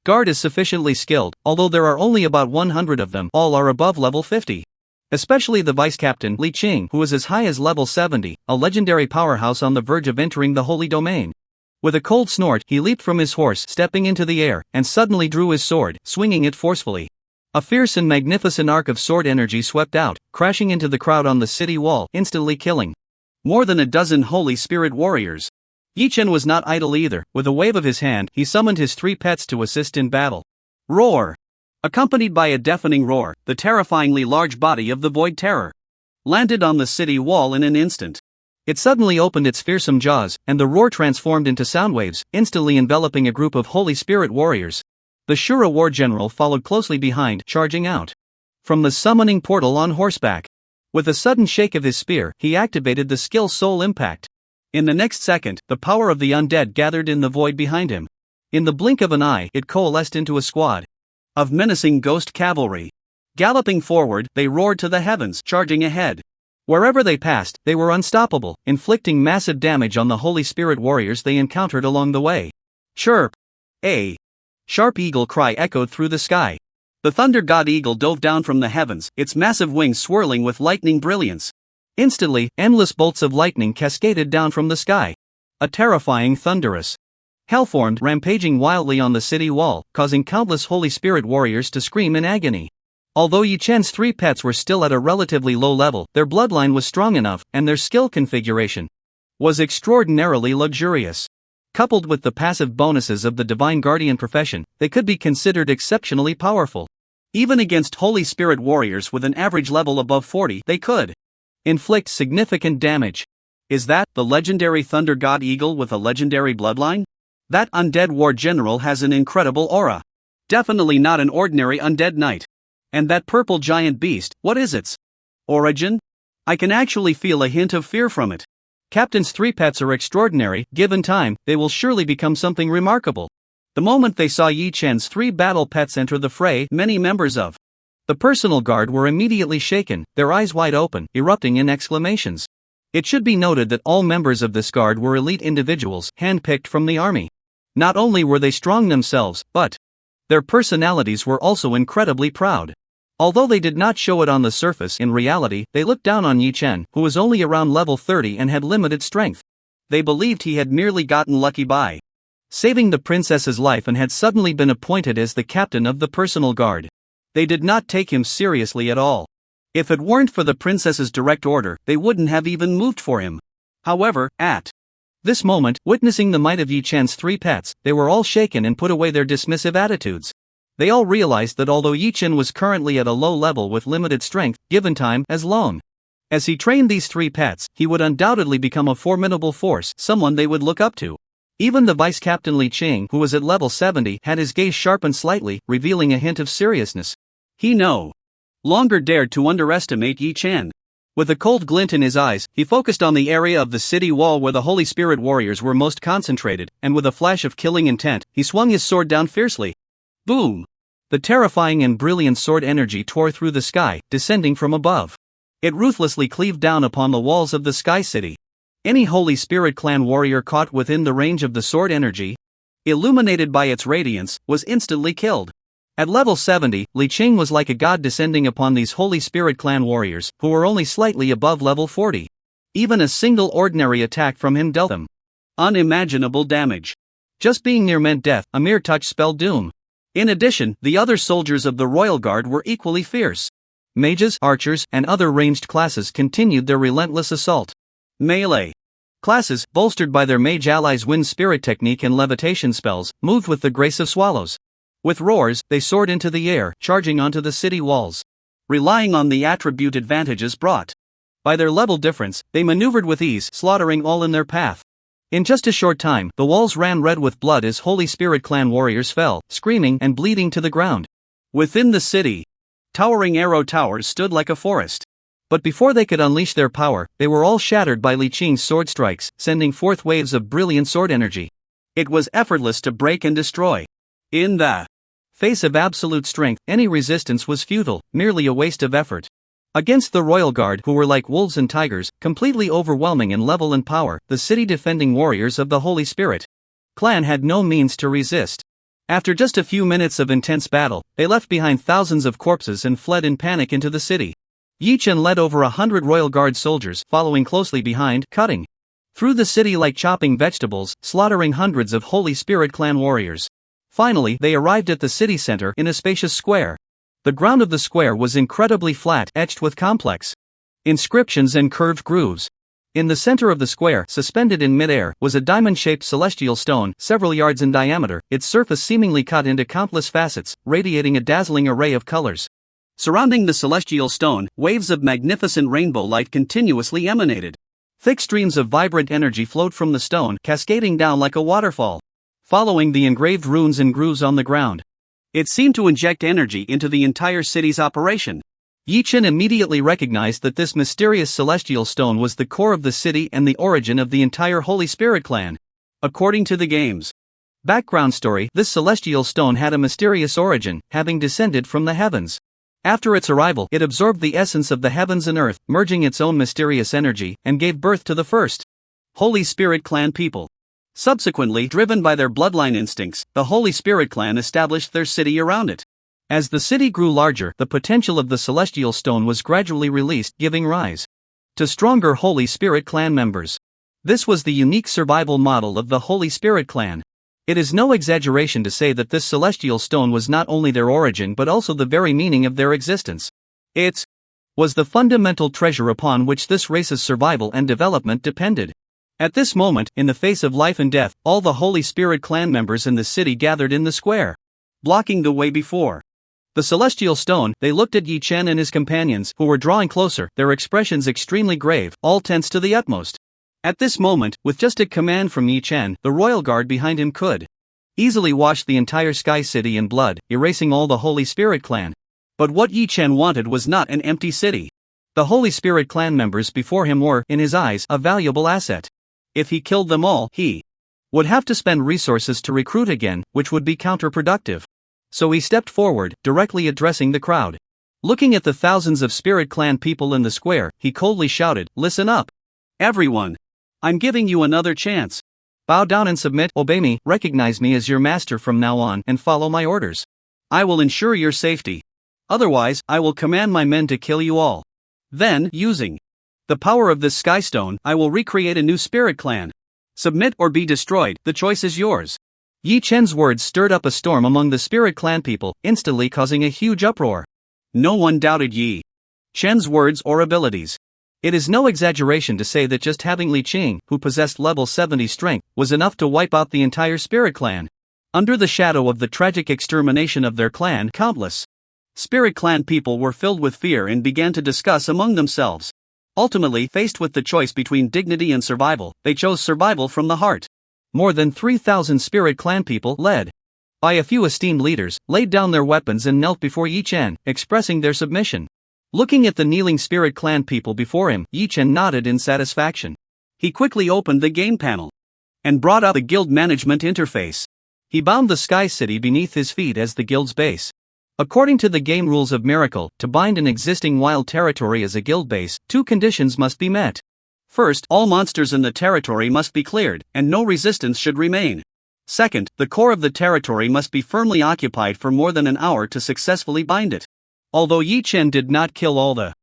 guard is sufficiently skilled, although there are only about 100 of them, all are above level 50. Especially the vice captain, Li Qing, who is as high as level 70, a legendary powerhouse on the verge of entering the holy domain. With a cold snort, he leaped from his horse, stepping into the air, and suddenly drew his sword, swinging it forcefully. A fierce and magnificent arc of sword energy swept out, crashing into the crowd on the city wall, instantly killing more than a dozen Holy Spirit warriors. Yi Chen was not idle either. With a wave of his hand, he summoned his 3 pets to assist in battle. Roar! Accompanied by a deafening roar, the terrifyingly large body of the Void Terror landed on the city wall in an instant. It suddenly opened its fearsome jaws, and the roar transformed into sound waves, instantly enveloping a group of Holy Spirit warriors. The Shura war general followed closely behind, charging out from the summoning portal on horseback. With a sudden shake of his spear, he activated the skill Soul Impact. In the next second, the power of the undead gathered in the void behind him. In the blink of an eye, it coalesced into a squad of menacing ghost cavalry. Galloping forward, they roared to the heavens, charging ahead. Wherever they passed, they were unstoppable, inflicting massive damage on the Holy Spirit warriors they encountered along the way. Chirp! A sharp eagle cry echoed through the sky. The thunder god eagle dove down from the heavens, its massive wings swirling with lightning brilliance. Instantly, endless bolts of lightning cascaded down from the sky. A terrifying thunderous hell formed, rampaging wildly on the city wall, causing countless Holy Spirit warriors to scream in agony. Although Yi Chen's 3 pets were still at a relatively low level, their bloodline was strong enough, and their skill configuration was extraordinarily luxurious. Coupled with the passive bonuses of the Divine Guardian profession, they could be considered exceptionally powerful. Even against Holy Spirit warriors with an average level above 40, they could inflict significant damage. Is that the legendary Thunder God Eagle with a legendary bloodline? That undead war general has an incredible aura. Definitely not an ordinary undead knight. And that purple giant beast, what is its origin? I can actually feel a hint of fear from it. Captain's 3 pets are extraordinary. Given time, they will surely become something remarkable. The moment they saw Yi Chen's 3 battle pets enter the fray, many members of the personal guard were immediately shaken, their eyes wide open, erupting in exclamations. It should be noted that all members of this guard were elite individuals, handpicked from the army. Not only were they strong themselves, but their personalities were also incredibly proud. Although they did not show it on the surface, in reality, they looked down on Yi Chen, who was only around level 30 and had limited strength. They believed he had merely gotten lucky by saving the princess's life and had suddenly been appointed as the captain of the personal guard. They did not take him seriously at all. If it weren't for the princess's direct order, they wouldn't have even moved for him. However, at this moment, witnessing the might of Yi Chen's 3 pets, they were all shaken and put away their dismissive attitudes. They all realized that although Yi Chen was currently at a low level with limited strength, given time as long as he trained these 3 pets, he would undoubtedly become a formidable force, someone they would look up to. Even the Vice Captain Li Qing, who was at level 70, had his gaze sharpened slightly, revealing a hint of seriousness. He no longer dared to underestimate Yi Chen. With a cold glint in his eyes, he focused on the area of the city wall where the Holy Spirit warriors were most concentrated, and with a flash of killing intent, he swung his sword down fiercely. Boom! The terrifying and brilliant sword energy tore through the sky, descending from above. It ruthlessly cleaved down upon the walls of the Sky City. Any Holy Spirit clan warrior caught within the range of the sword energy, illuminated by its radiance, was instantly killed. At level 70, Li Qing was like a god descending upon these Holy Spirit clan warriors, who were only slightly above level 40. Even a single ordinary attack from him dealt them unimaginable damage. Just being near meant death, a mere touch spelled doom. In addition, the other soldiers of the Royal Guard were equally fierce. Mages, archers, and other ranged classes continued their relentless assault. Melee classes, bolstered by their mage allies' wind spirit technique and levitation spells, moved with the grace of swallows. With roars, they soared into the air, charging onto the city walls. Relying on the attribute advantages brought by their level difference, they maneuvered with ease, slaughtering all in their path. In just a short time, the walls ran red with blood as Holy Spirit clan warriors fell, screaming and bleeding to the ground. Within the city, towering arrow towers stood like a forest. But before they could unleash their power, they were all shattered by Li Qing's sword strikes, sending forth waves of brilliant sword energy. It was effortless to break and destroy. In the face of absolute strength, any resistance was futile, merely a waste of effort. Against the Royal Guard, who were like wolves and tigers, completely overwhelming in level and power, the city-defending warriors of the Holy Spirit clan had no means to resist. After just a few minutes of intense battle, they left behind thousands of corpses and fled in panic into the city. Yi Chen led over 100 Royal Guard soldiers, following closely behind, cutting through the city like chopping vegetables, slaughtering hundreds of Holy Spirit clan warriors. Finally, they arrived at the city center in a spacious square. The ground of the square was incredibly flat, etched with complex inscriptions and curved grooves. In the center of the square, suspended in midair, was a diamond-shaped celestial stone, several yards in diameter, its surface seemingly cut into countless facets, radiating a dazzling array of colors. Surrounding the celestial stone, waves of magnificent rainbow light continuously emanated. Thick streams of vibrant energy flowed from the stone, cascading down like a waterfall, following the engraved runes and grooves on the ground. It seemed to inject energy into the entire city's operation. Yi Chen immediately recognized that this mysterious celestial stone was the core of the city and the origin of the entire Holy Spirit clan. According to the game's background story, this celestial stone had a mysterious origin, having descended from the heavens. After its arrival, it absorbed the essence of the heavens and earth, merging its own mysterious energy, and gave birth to the first Holy Spirit clan people. Subsequently, driven by their bloodline instincts, the Holy Spirit clan established their city around it. As the city grew larger, the potential of the celestial stone was gradually released, giving rise to stronger Holy Spirit clan members. This was the unique survival model of the Holy Spirit clan. It is no exaggeration to say that this celestial stone was not only their origin but also the very meaning of their existence. It was the fundamental treasure upon which this race's survival and development depended. At this moment, in the face of life and death, all the Holy Spirit clan members in the city gathered in the square, blocking the way before the celestial stone. They looked at Yi Chen and his companions, who were drawing closer, their expressions extremely grave, all tense to the utmost. At this moment, with just a command from Yi Chen, the Royal Guard behind him could easily wash the entire Sky City in blood, erasing all the Holy Spirit clan. But what Yi Chen wanted was not an empty city. The Holy Spirit clan members before him were, in his eyes, a valuable asset. If he killed them all, he would have to spend resources to recruit again, which would be counterproductive. So he stepped forward, directly addressing the crowd. Looking at the thousands of Spirit Clan people in the square, he coldly shouted, "Listen up, everyone. I'm giving you another chance. Bow down and submit, obey me, recognize me as your master from now on, and follow my orders. I will ensure your safety. Otherwise, I will command my men to kill you all. Then, using the power of this Skystone, I will recreate a new Spirit Clan. Submit or be destroyed, the choice is yours." Yi Chen's words stirred up a storm among the Spirit Clan people, instantly causing a huge uproar. No one doubted Yi Chen's words or abilities. It is no exaggeration to say that just having Li Qing, who possessed level 70 strength, was enough to wipe out the entire Spirit Clan. Under the shadow of the tragic extermination of their clan, countless Spirit Clan people were filled with fear and began to discuss among themselves. Ultimately, faced with the choice between dignity and survival, they chose survival from the heart. More than 3,000 Spirit Clan people, led by a few esteemed leaders, laid down their weapons and knelt before Yi Chen, expressing their submission. Looking at the kneeling Spirit Clan people before him, Yi Chen nodded in satisfaction. He quickly opened the game panel and brought up the guild management interface. He bound the Sky City beneath his feet as the guild's base. According to the game rules of Miracle, to bind an existing wild territory as a guild base, 2 conditions must be met. First, all monsters in the territory must be cleared, and no resistance should remain. Second, the core of the territory must be firmly occupied for more than an hour to successfully bind it. Although Yi Chen did not kill all the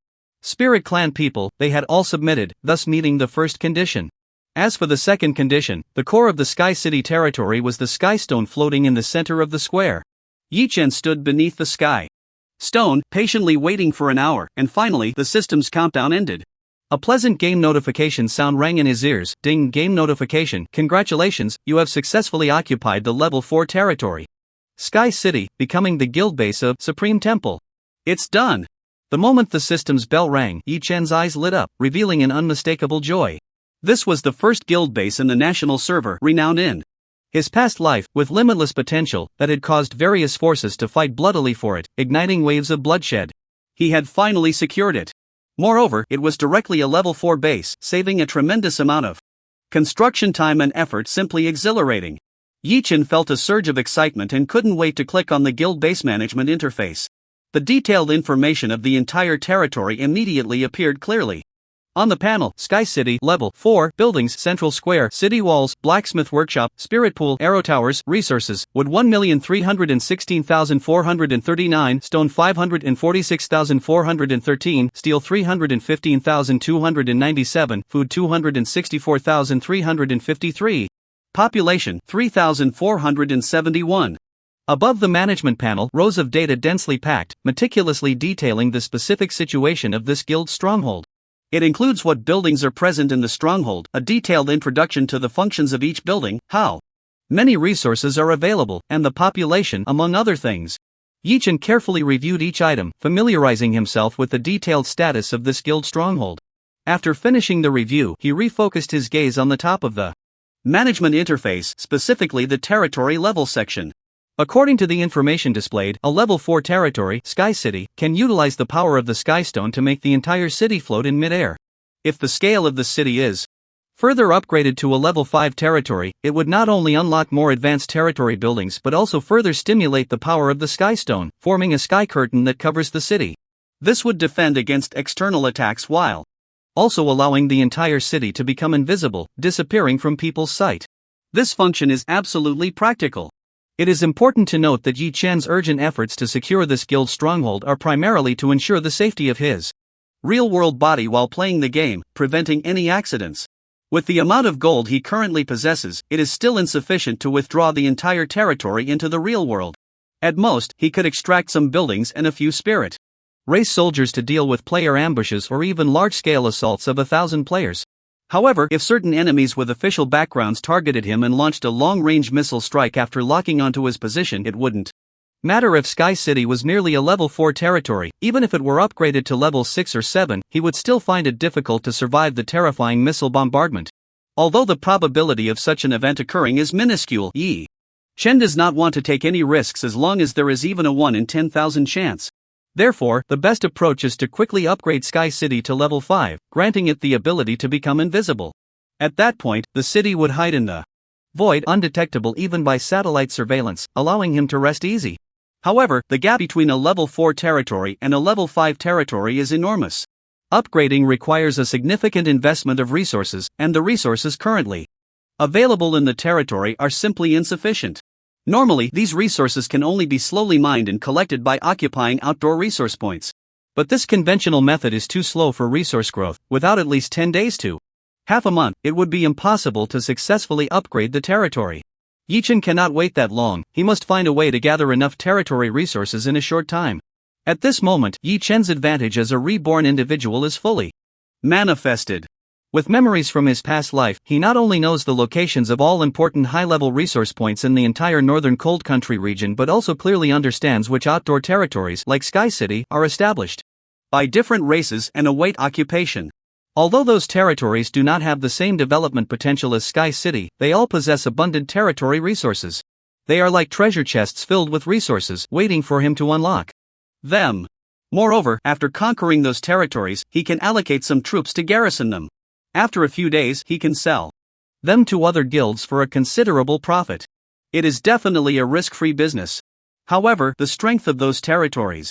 Spirit Clan people, they had all submitted, thus meeting the first condition. As for the second condition, the core of the Sky City territory was the Sky Stone floating in the center of the square. Yi Chen stood beneath the Sky Stone, patiently waiting for an hour, and finally the system's countdown ended. A pleasant game notification sound rang in his ears. Ding, game notification, congratulations, you have successfully occupied the level 4 territory. Sky City, becoming the guild base of Supreme Temple. It's done. The moment the system's bell rang, Yi Chen's eyes lit up, revealing an unmistakable joy. This was the first guild base in the national server, renowned in his past life, with limitless potential, that had caused various forces to fight bloodily for it, igniting waves of bloodshed. He had finally secured it. Moreover, it was directly a level 4 base, saving a tremendous amount of construction time and effort, simply exhilarating. Yi Chen felt a surge of excitement and couldn't wait to click on the guild base management interface. The detailed information of the entire territory immediately appeared clearly. On the panel, Sky City, Level 4, Buildings, Central Square, City Walls, Blacksmith Workshop, Spirit Pool, Arrow Towers, Resources, Wood 1,316,439, Stone 546,413, Steel 315,297, Food 264,353. Population, 3,471. Above the management panel, rows of data densely packed, meticulously detailing the specific situation of this guild stronghold. It includes what buildings are present in the stronghold, a detailed introduction to the functions of each building, how many resources are available, and the population, among other things. Yi Chen carefully reviewed each item, familiarizing himself with the detailed status of this guild stronghold. After finishing the review, he refocused his gaze on the top of the management interface, specifically the territory level section. According to the information displayed, a level 4 territory, Sky City, can utilize the power of the Sky Stone to make the entire city float in mid-air. If the scale of the city is further upgraded to a level 5 territory, it would not only unlock more advanced territory buildings but also further stimulate the power of the Sky Stone, forming a sky curtain that covers the city. This would defend against external attacks while also allowing the entire city to become invisible, disappearing from people's sight. This function is absolutely practical. It is important to note that Yi Chen's urgent efforts to secure this guild stronghold are primarily to ensure the safety of his real-world body while playing the game, preventing any accidents. With the amount of gold he currently possesses, it is still insufficient to withdraw the entire territory into the real world. At most, he could extract some buildings and a few spirit race soldiers to deal with player ambushes or even large-scale assaults of 1,000 players. However, if certain enemies with official backgrounds targeted him and launched a long-range missile strike after locking onto his position, it wouldn't matter if Sky City was merely a level 4 territory. Even if it were upgraded to level 6 or 7, he would still find it difficult to survive the terrifying missile bombardment. Although the probability of such an event occurring is minuscule, Yi Chen does not want to take any risks as long as there is even a 1 in 10,000 chance. Therefore, the best approach is to quickly upgrade Sky City to level 5, granting it the ability to become invisible. At that point, the city would hide in the void, undetectable even by satellite surveillance, allowing him to rest easy. However, the gap between a level 4 territory and a level 5 territory is enormous. Upgrading requires a significant investment of resources, and the resources currently available in the territory are simply insufficient. Normally, these resources can only be slowly mined and collected by occupying outdoor resource points. But this conventional method is too slow for resource growth. Without at least 10 days to half a month, it would be impossible to successfully upgrade the territory. Yi Chen cannot wait that long. He must find a way to gather enough territory resources in a short time. At this moment, Yi Chen's advantage as a reborn individual is fully manifested. With memories from his past life, he not only knows the locations of all important high-level resource points in the entire northern cold country region but also clearly understands which outdoor territories, like Sky City, are established by different races and await occupation. Although those territories do not have the same development potential as Sky City, they all possess abundant territory resources. They are like treasure chests filled with resources, waiting for him to unlock them. Moreover, after conquering those territories, he can allocate some troops to garrison them. After a few days, he can sell them to other guilds for a considerable profit. It is definitely a risk-free business. However, the strength of those territories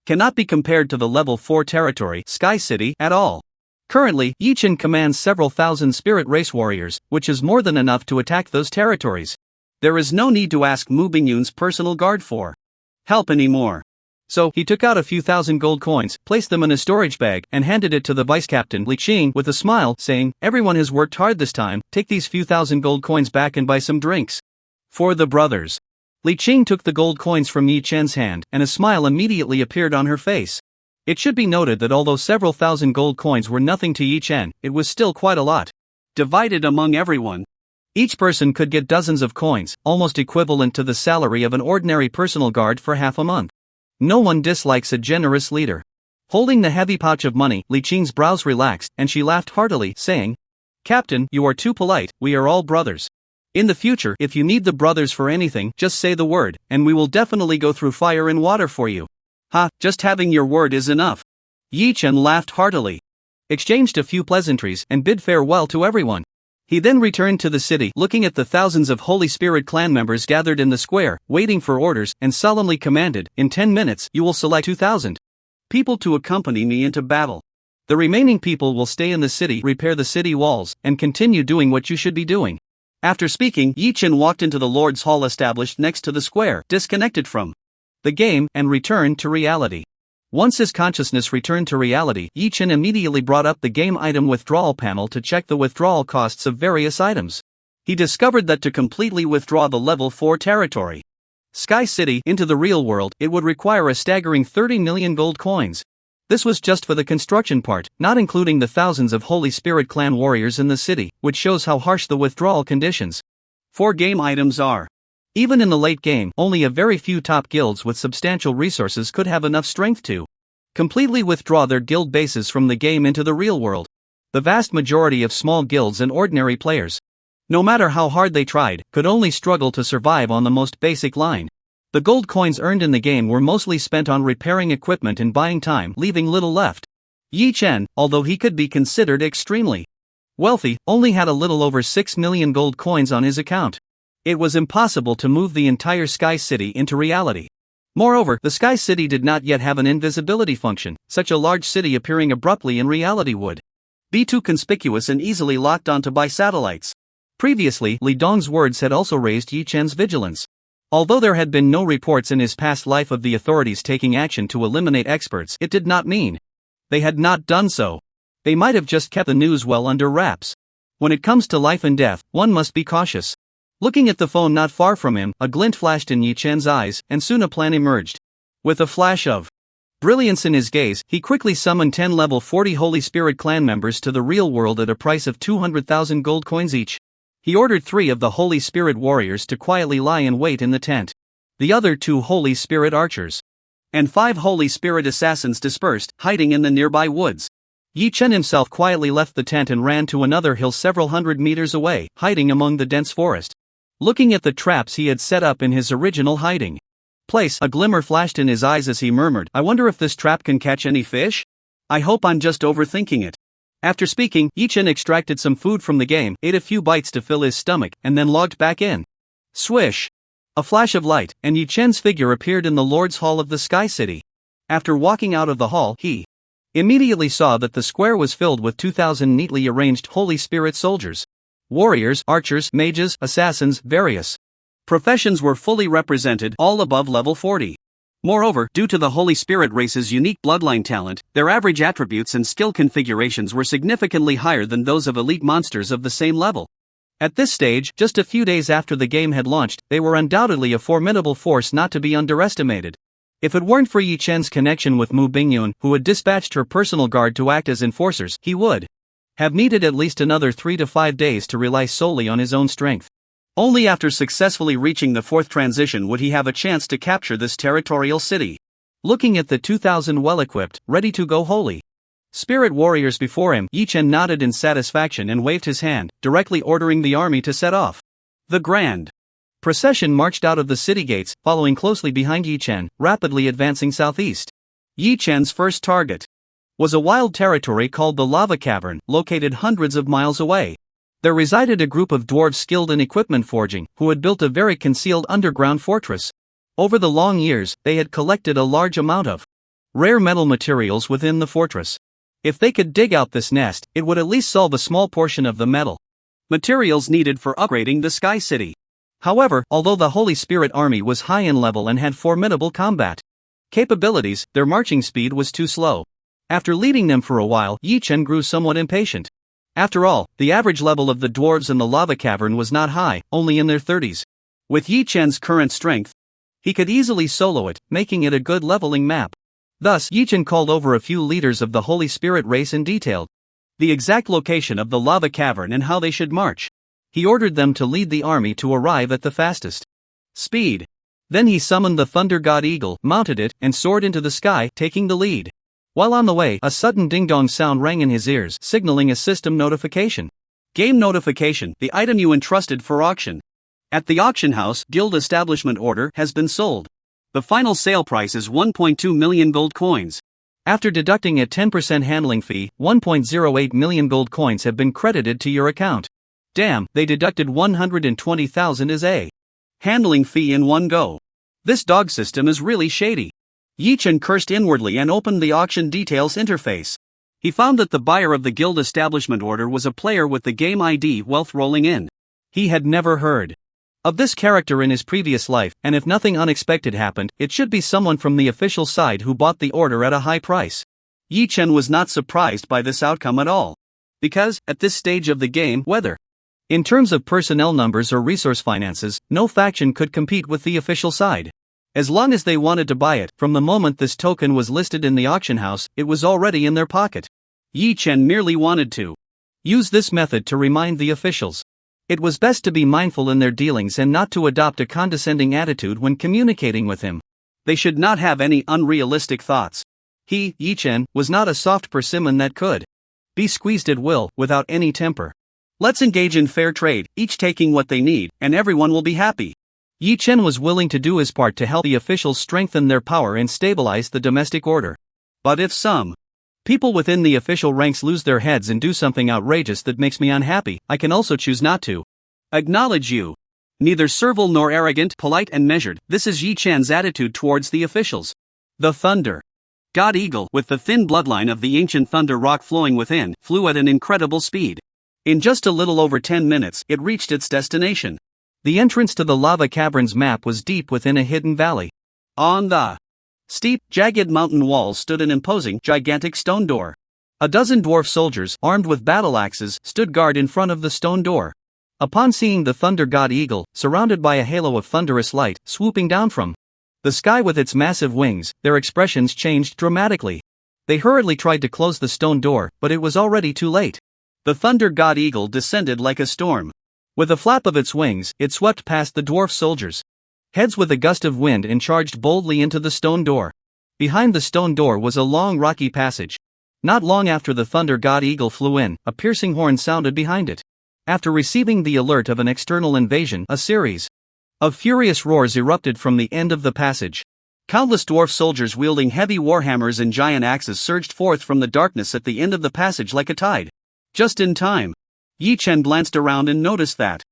cannot be compared to the level 4 territory, Sky City, at all. Currently, Yi Chen commands several thousand spirit race warriors, which is more than enough to attack those territories. There is no need to ask Mu Bingyun's personal guard for help anymore. So, he took out a few thousand gold coins, placed them in a storage bag, and handed it to the vice captain Li Qing with a smile, saying, "Everyone has worked hard this time, take these few thousand gold coins back and buy some drinks for the brothers." Li Qing took the gold coins from Yi Chen's hand, and a smile immediately appeared on her face. It should be noted that although several thousand gold coins were nothing to Yi Chen, it was still quite a lot. Divided among everyone, each person could get dozens of coins, almost equivalent to the salary of an ordinary personal guard for half a month. No one dislikes a generous leader. Holding the heavy pouch of money, Li Qing's brows relaxed, and she laughed heartily, saying, "Captain, you are too polite, we are all brothers. In the future, if you need the brothers for anything, just say the word, and we will definitely go through fire and water for you." "Ha, just having your word is enough." Yi Chen laughed heartily, exchanged a few pleasantries, and bid farewell to everyone. He then returned to the city, looking at the thousands of Holy Spirit clan members gathered in the square, waiting for orders, and solemnly commanded, "In 10 minutes, you will select 2,000 people to accompany me into battle. The remaining people will stay in the city, repair the city walls, and continue doing what you should be doing." After speaking, Yi Chen walked into the Lord's Hall established next to the square, disconnected from the game, and returned to reality. Once his consciousness returned to reality, Yi Chen immediately brought up the game item withdrawal panel to check the withdrawal costs of various items. He discovered that to completely withdraw the level 4 territory, Sky City, into the real world, it would require a staggering 30 million gold coins. This was just for the construction part, not including the thousands of Holy Spirit clan warriors in the city, which shows how harsh the withdrawal conditions for game items are. Even in the late game, only a very few top guilds with substantial resources could have enough strength to completely withdraw their guild bases from the game into the real world. The vast majority of small guilds and ordinary players, no matter how hard they tried, could only struggle to survive on the most basic line. The gold coins earned in the game were mostly spent on repairing equipment and buying time, leaving little left. Yi Chen, although he could be considered extremely wealthy, only had a little over 6 million gold coins on his account. It was impossible to move the entire Sky City into reality. Moreover, the Sky City did not yet have an invisibility function. Such a large city appearing abruptly in reality would be too conspicuous and easily locked onto by satellites. Previously, Li Dong's words had also raised Yi Chen's vigilance. Although there had been no reports in his past life of the authorities taking action to eliminate experts, it did not mean they had not done so. They might have just kept the news well under wraps. When it comes to life and death, one must be cautious. Looking at the phone not far from him, a glint flashed in Yi Chen's eyes, and soon a plan emerged. With a flash of brilliance in his gaze, he quickly summoned 10 level 40 Holy Spirit clan members to the real world at a price of 200,000 gold coins each. He ordered 3 of the Holy Spirit warriors to quietly lie in wait in the tent. The other 2 Holy Spirit archers and 5 Holy Spirit assassins dispersed, hiding in the nearby woods. Yi Chen himself quietly left the tent and ran to another hill several hundred meters away, hiding among the dense forest. Looking at the traps he had set up in his original hiding place, a glimmer flashed in his eyes as he murmured, "I wonder if this trap can catch any fish? I hope I'm just overthinking it." After speaking, Yi Chen extracted some food from the game, ate a few bites to fill his stomach, and then logged back in. Swish! A flash of light, and Yi Chen's figure appeared in the Lord's Hall of the Sky City. After walking out of the hall, he immediately saw that the square was filled with 2,000 neatly arranged Holy Spirit soldiers. Warriors, archers, mages, assassins, various professions were fully represented, all above level 40. Moreover, due to the Holy Spirit race's unique bloodline talent, their average attributes and skill configurations were significantly higher than those of elite monsters of the same level. At this stage, just a few days after the game had launched, they were undoubtedly a formidable force not to be underestimated. If it weren't for Yi Chen's connection with Mu Bingyun, who had dispatched her personal guard to act as enforcers, he would have needed at least another 3 to 5 days to rely solely on his own strength. Only after successfully reaching the 4th transition would he have a chance to capture this territorial city. Looking at the 2,000 well-equipped, ready-to-go holy spirit warriors before him, Yi Chen nodded in satisfaction and waved his hand, directly ordering the army to set off. The grand procession marched out of the city gates, following closely behind Yi Chen, rapidly advancing southeast. Yi Chen's first target was a wild territory called the Lava Cavern, located hundreds of miles away. There resided a group of dwarves skilled in equipment forging, who had built a very concealed underground fortress. Over the long years, they had collected a large amount of rare metal materials within the fortress. If they could dig out this nest, it would at least solve a small portion of the metal materials needed for upgrading the Sky City. However, although the Holy Spirit army was high in level and had formidable combat capabilities, their marching speed was too slow. After leading them for a while, Yi Chen grew somewhat impatient. After all, the average level of the dwarves in the lava cavern was not high, only in their 30s. With Yi Chen's current strength, he could easily solo it, making it a good leveling map. Thus, Yi Chen called over a few leaders of the Holy Spirit race and detailed the exact location of the lava cavern and how they should march. He ordered them to lead the army to arrive at the fastest speed. Then he summoned the Thunder God Eagle, mounted it, and soared into the sky, taking the lead. While on the way, a sudden ding-dong sound rang in his ears, signaling a system notification. Game notification, the item you entrusted for auction at the auction house, Guild Establishment Order, has been sold. The final sale price is 1.2 million gold coins. After deducting a 10% handling fee, 1.08 million gold coins have been credited to your account. Damn, they deducted 120,000 as a handling fee in one go. This dog system is really shady. Yi Chen cursed inwardly and opened the auction details interface. He found that the buyer of the Guild Establishment Order was a player with the game ID Wealth Rolling In. He had never heard of this character in his previous life, and if nothing unexpected happened, it should be someone from the official side who bought the order at a high price. Yi Chen was not surprised by this outcome at all. Because, at this stage of the game, whether in terms of personnel numbers or resource finances, no faction could compete with the official side. As long as they wanted to buy it, from the moment this token was listed in the auction house, it was already in their pocket. Yi Chen merely wanted to use this method to remind the officials. It was best to be mindful in their dealings and not to adopt a condescending attitude when communicating with him. They should not have any unrealistic thoughts. He, Yi Chen, was not a soft persimmon that could be squeezed at will, without any temper. Let's engage in fair trade, each taking what they need, and everyone will be happy. Yi Chen was willing to do his part to help the officials strengthen their power and stabilize the domestic order. But if some people within the official ranks lose their heads and do something outrageous that makes me unhappy, I can also choose not to acknowledge you. Neither servile nor arrogant, polite and measured, this is Yi Chen's attitude towards the officials. The Thunder God Eagle, with the thin bloodline of the ancient thunder rock flowing within, flew at an incredible speed. In just a little over 10 minutes, it reached its destination. The entrance to the lava cavern's map was deep within a hidden valley. On the steep, jagged mountain walls stood an imposing, gigantic stone door. A dozen dwarf soldiers, armed with battle axes, stood guard in front of the stone door. Upon seeing the Thunder God Eagle, surrounded by a halo of thunderous light, swooping down from the sky with its massive wings, their expressions changed dramatically. They hurriedly tried to close the stone door, but it was already too late. The Thunder God Eagle descended like a storm. With a flap of its wings, it swept past the dwarf soldiers' heads with a gust of wind and charged boldly into the stone door. Behind the stone door was a long rocky passage. Not long after the Thunder God Eagle flew in, a piercing horn sounded behind it. After receiving the alert of an external invasion, a series of furious roars erupted from the end of the passage. Countless dwarf soldiers wielding heavy warhammers and giant axes surged forth from the darkness at the end of the passage like a tide. Just in time. Yi Chen glanced around and noticed that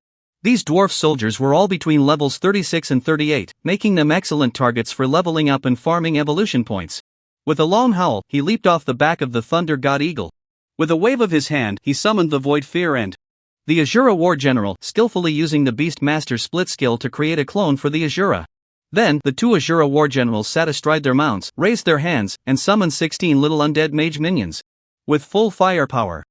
these dwarf soldiers were all between levels 36 and 38, making them excellent targets for leveling up and farming evolution points. With a long howl, he leaped off the back of the Thunder God Eagle. With a wave of his hand, he summoned the Void Fear and the Azura War General, skillfully using the Beast Master split skill to create a clone for the Azura. Then, the two Azura War Generals sat astride their mounts, raised their hands, and summoned 16 little undead mage minions. With full firepower,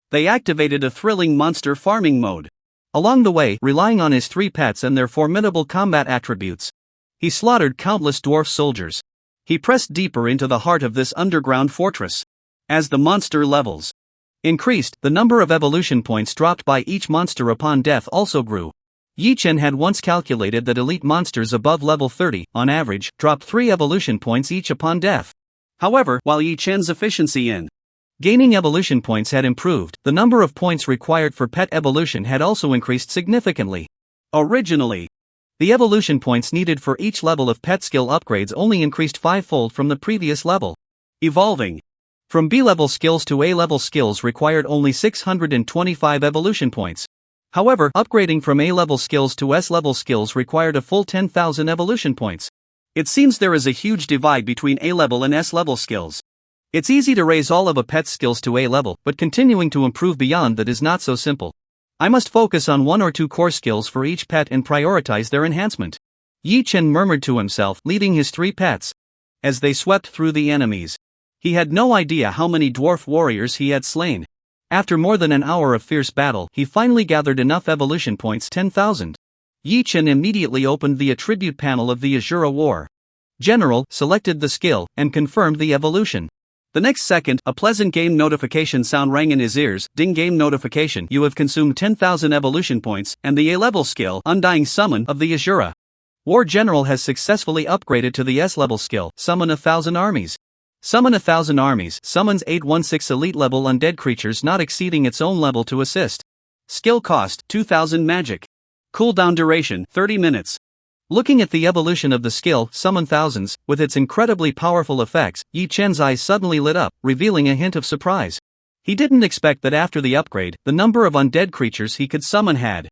they activated a thrilling monster farming mode. Along the way, relying on his 3 pets and their formidable combat attributes, he slaughtered countless dwarf soldiers. He pressed deeper into the heart of this underground fortress. As the monster levels increased, the number of evolution points dropped by each monster upon death also grew. Yi Chen had once calculated that elite monsters above level 30, on average, dropped 3 evolution points each upon death. However, while Yi Chen's efficiency in gaining evolution points had improved, the number of points required for pet evolution had also increased significantly. Originally, the evolution points needed for each level of pet skill upgrades only increased 5-fold from the previous level. Evolving from B-level skills to A-level skills required only 625 evolution points. However, upgrading from A-level skills to S-level skills required a full 10,000 evolution points. It seems there is a huge divide between A-level and S-level skills. It's easy to raise all of a pet's skills to A-level, but continuing to improve beyond that is not so simple. I must focus on 1 or 2 core skills for each pet and prioritize their enhancement. Yi Chen murmured to himself, leading his 3 pets. As they swept through the enemies, he had no idea how many dwarf warriors he had slain. After more than an hour of fierce battle, he finally gathered enough evolution points, 10,000. Yi Chen immediately opened the attribute panel of the Azura War General, selected the skill, and confirmed the evolution. The next second, a pleasant game notification sound rang in his ears. Ding, game notification, you have consumed 10,000 evolution points, and the A-level skill, Undying Summon, of the Azura War General has successfully upgraded to the S-level skill, Summon 1,000 armies. Summon 1,000 armies, summons 816 elite level undead creatures not exceeding its own level to assist. Skill cost, 2,000 magic. Cooldown duration, 30 minutes. Looking at the evolution of the skill, Summon Thousands, with its incredibly powerful effects, Yi Chen's eyes suddenly lit up, revealing a hint of surprise. He didn't expect that after the upgrade, the number of undead creatures he could summon had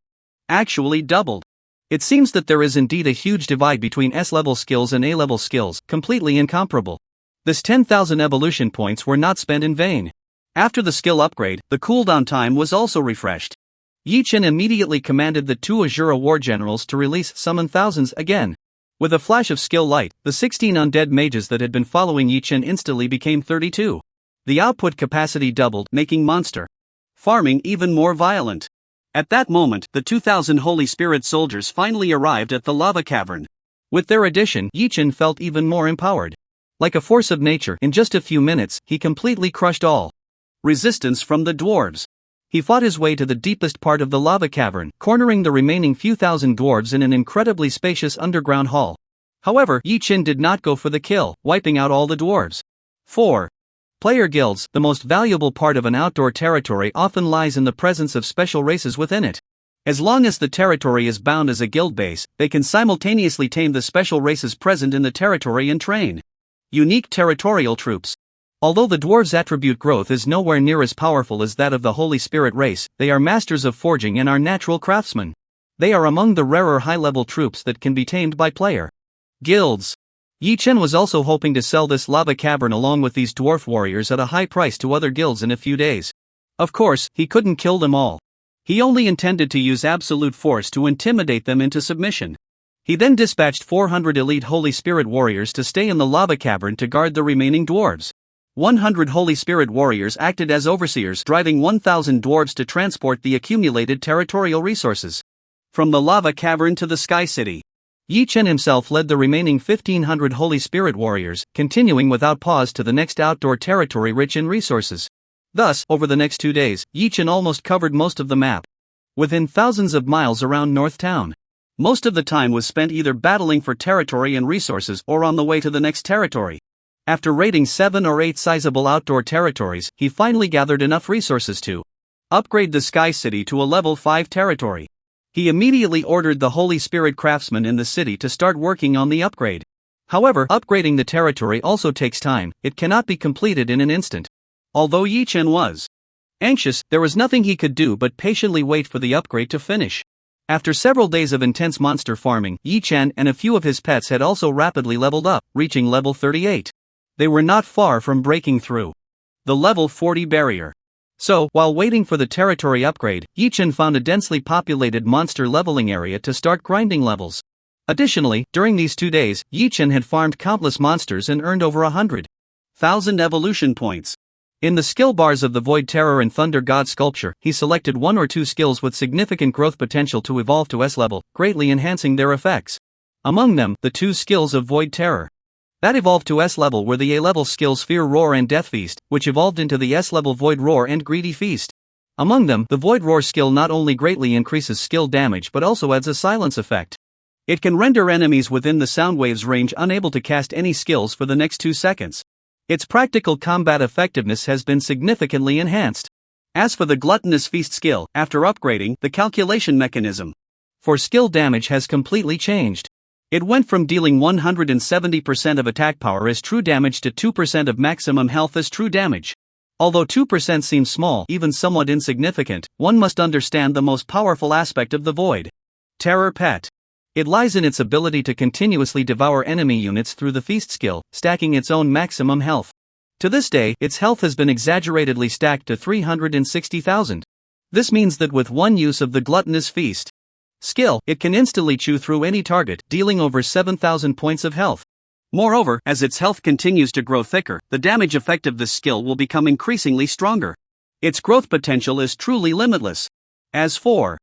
actually doubled. It seems that there is indeed a huge divide between S-level skills and A-level skills, completely incomparable. This 10,000 evolution points were not spent in vain. After the skill upgrade, the cooldown time was also refreshed. Yi Chen immediately commanded the 2 Azura War Generals to release Summon Thousands again. With a flash of skill light, the 16 undead mages that had been following Yi Chen instantly became 32. The output capacity doubled, making monster farming even more violent. At that moment, the 2,000 Holy Spirit soldiers finally arrived at the lava cavern. With their addition, Yi Chen felt even more empowered. Like a force of nature, in just a few minutes, he completely crushed all resistance from the dwarves. He fought his way to the deepest part of the lava cavern, cornering the remaining few thousand dwarves in an incredibly spacious underground hall. However, Yi Chen did not go for the kill, wiping out all the dwarves. 4. Player guilds. The most valuable part of an outdoor territory often lies in the presence of special races within it. As long as the territory is bound as a guild base, they can simultaneously tame the special races present in the territory and train unique territorial troops. Although the dwarves' attribute growth is nowhere near as powerful as that of the Holy Spirit race, they are masters of forging and are natural craftsmen. They are among the rarer high-level troops that can be tamed by player guilds. Yi Chen was also hoping to sell this lava cavern along with these dwarf warriors at a high price to other guilds in a few days. Of course, he couldn't kill them all. He only intended to use absolute force to intimidate them into submission. He then dispatched 400 elite Holy Spirit warriors to stay in the lava cavern to guard the remaining dwarves. 100 Holy Spirit warriors acted as overseers, driving 1,000 dwarves to transport the accumulated territorial resources from the lava cavern to the Sky City. Yi Chen himself led the remaining 1,500 Holy Spirit warriors, continuing without pause to the next outdoor territory rich in resources. Thus, over the next 2 days, Yi Chen almost covered most of the map. Within thousands of miles around North Town, most of the time was spent either battling for territory and resources or on the way to the next territory. After raiding 7 or 8 sizable outdoor territories, he finally gathered enough resources to upgrade the Sky City to a level 5 territory. He immediately ordered the Holy Spirit craftsmen in the city to start working on the upgrade. However, upgrading the territory also takes time, it cannot be completed in an instant. Although Yi Chen was anxious, there was nothing he could do but patiently wait for the upgrade to finish. After several days of intense monster farming, Yi Chen and a few of his pets had also rapidly leveled up, reaching level 38. They were not far from breaking through the level 40 barrier. So, while waiting for the territory upgrade, Yi Chen found a densely populated monster leveling area to start grinding levels. Additionally, during these 2 days, Yi Chen had farmed countless monsters and earned over 100,000 evolution points. In the skill bars of the Void Terror and Thunder God sculpture, he selected 1 or 2 skills with significant growth potential to evolve to S level, greatly enhancing their effects. Among them, the 2 skills of Void Terror. That evolved to S-level, where the A-level skills Fear Roar and Death Feast, which evolved into the S-level Void Roar and Greedy Feast. Among them, the Void Roar skill not only greatly increases skill damage but also adds a silence effect. It can render enemies within the sound wave's range unable to cast any skills for the next 2 seconds. Its practical combat effectiveness has been significantly enhanced. As for the Gluttonous Feast skill, after upgrading, the calculation mechanism for skill damage has completely changed. It went from dealing 170% of attack power as true damage to 2% of maximum health as true damage. Although 2% seems small, even somewhat insignificant, one must understand the most powerful aspect of the Void Terror Pet. It lies in its ability to continuously devour enemy units through the Feast skill, stacking its own maximum health. To this day, its health has been exaggeratedly stacked to 360,000. This means that with one use of the Gluttonous Feast skill, it can instantly chew through any target, dealing over 7,000 points of health. Moreover, as its health continues to grow thicker, the damage effect of this skill will become increasingly stronger. Its growth potential is truly limitless. As for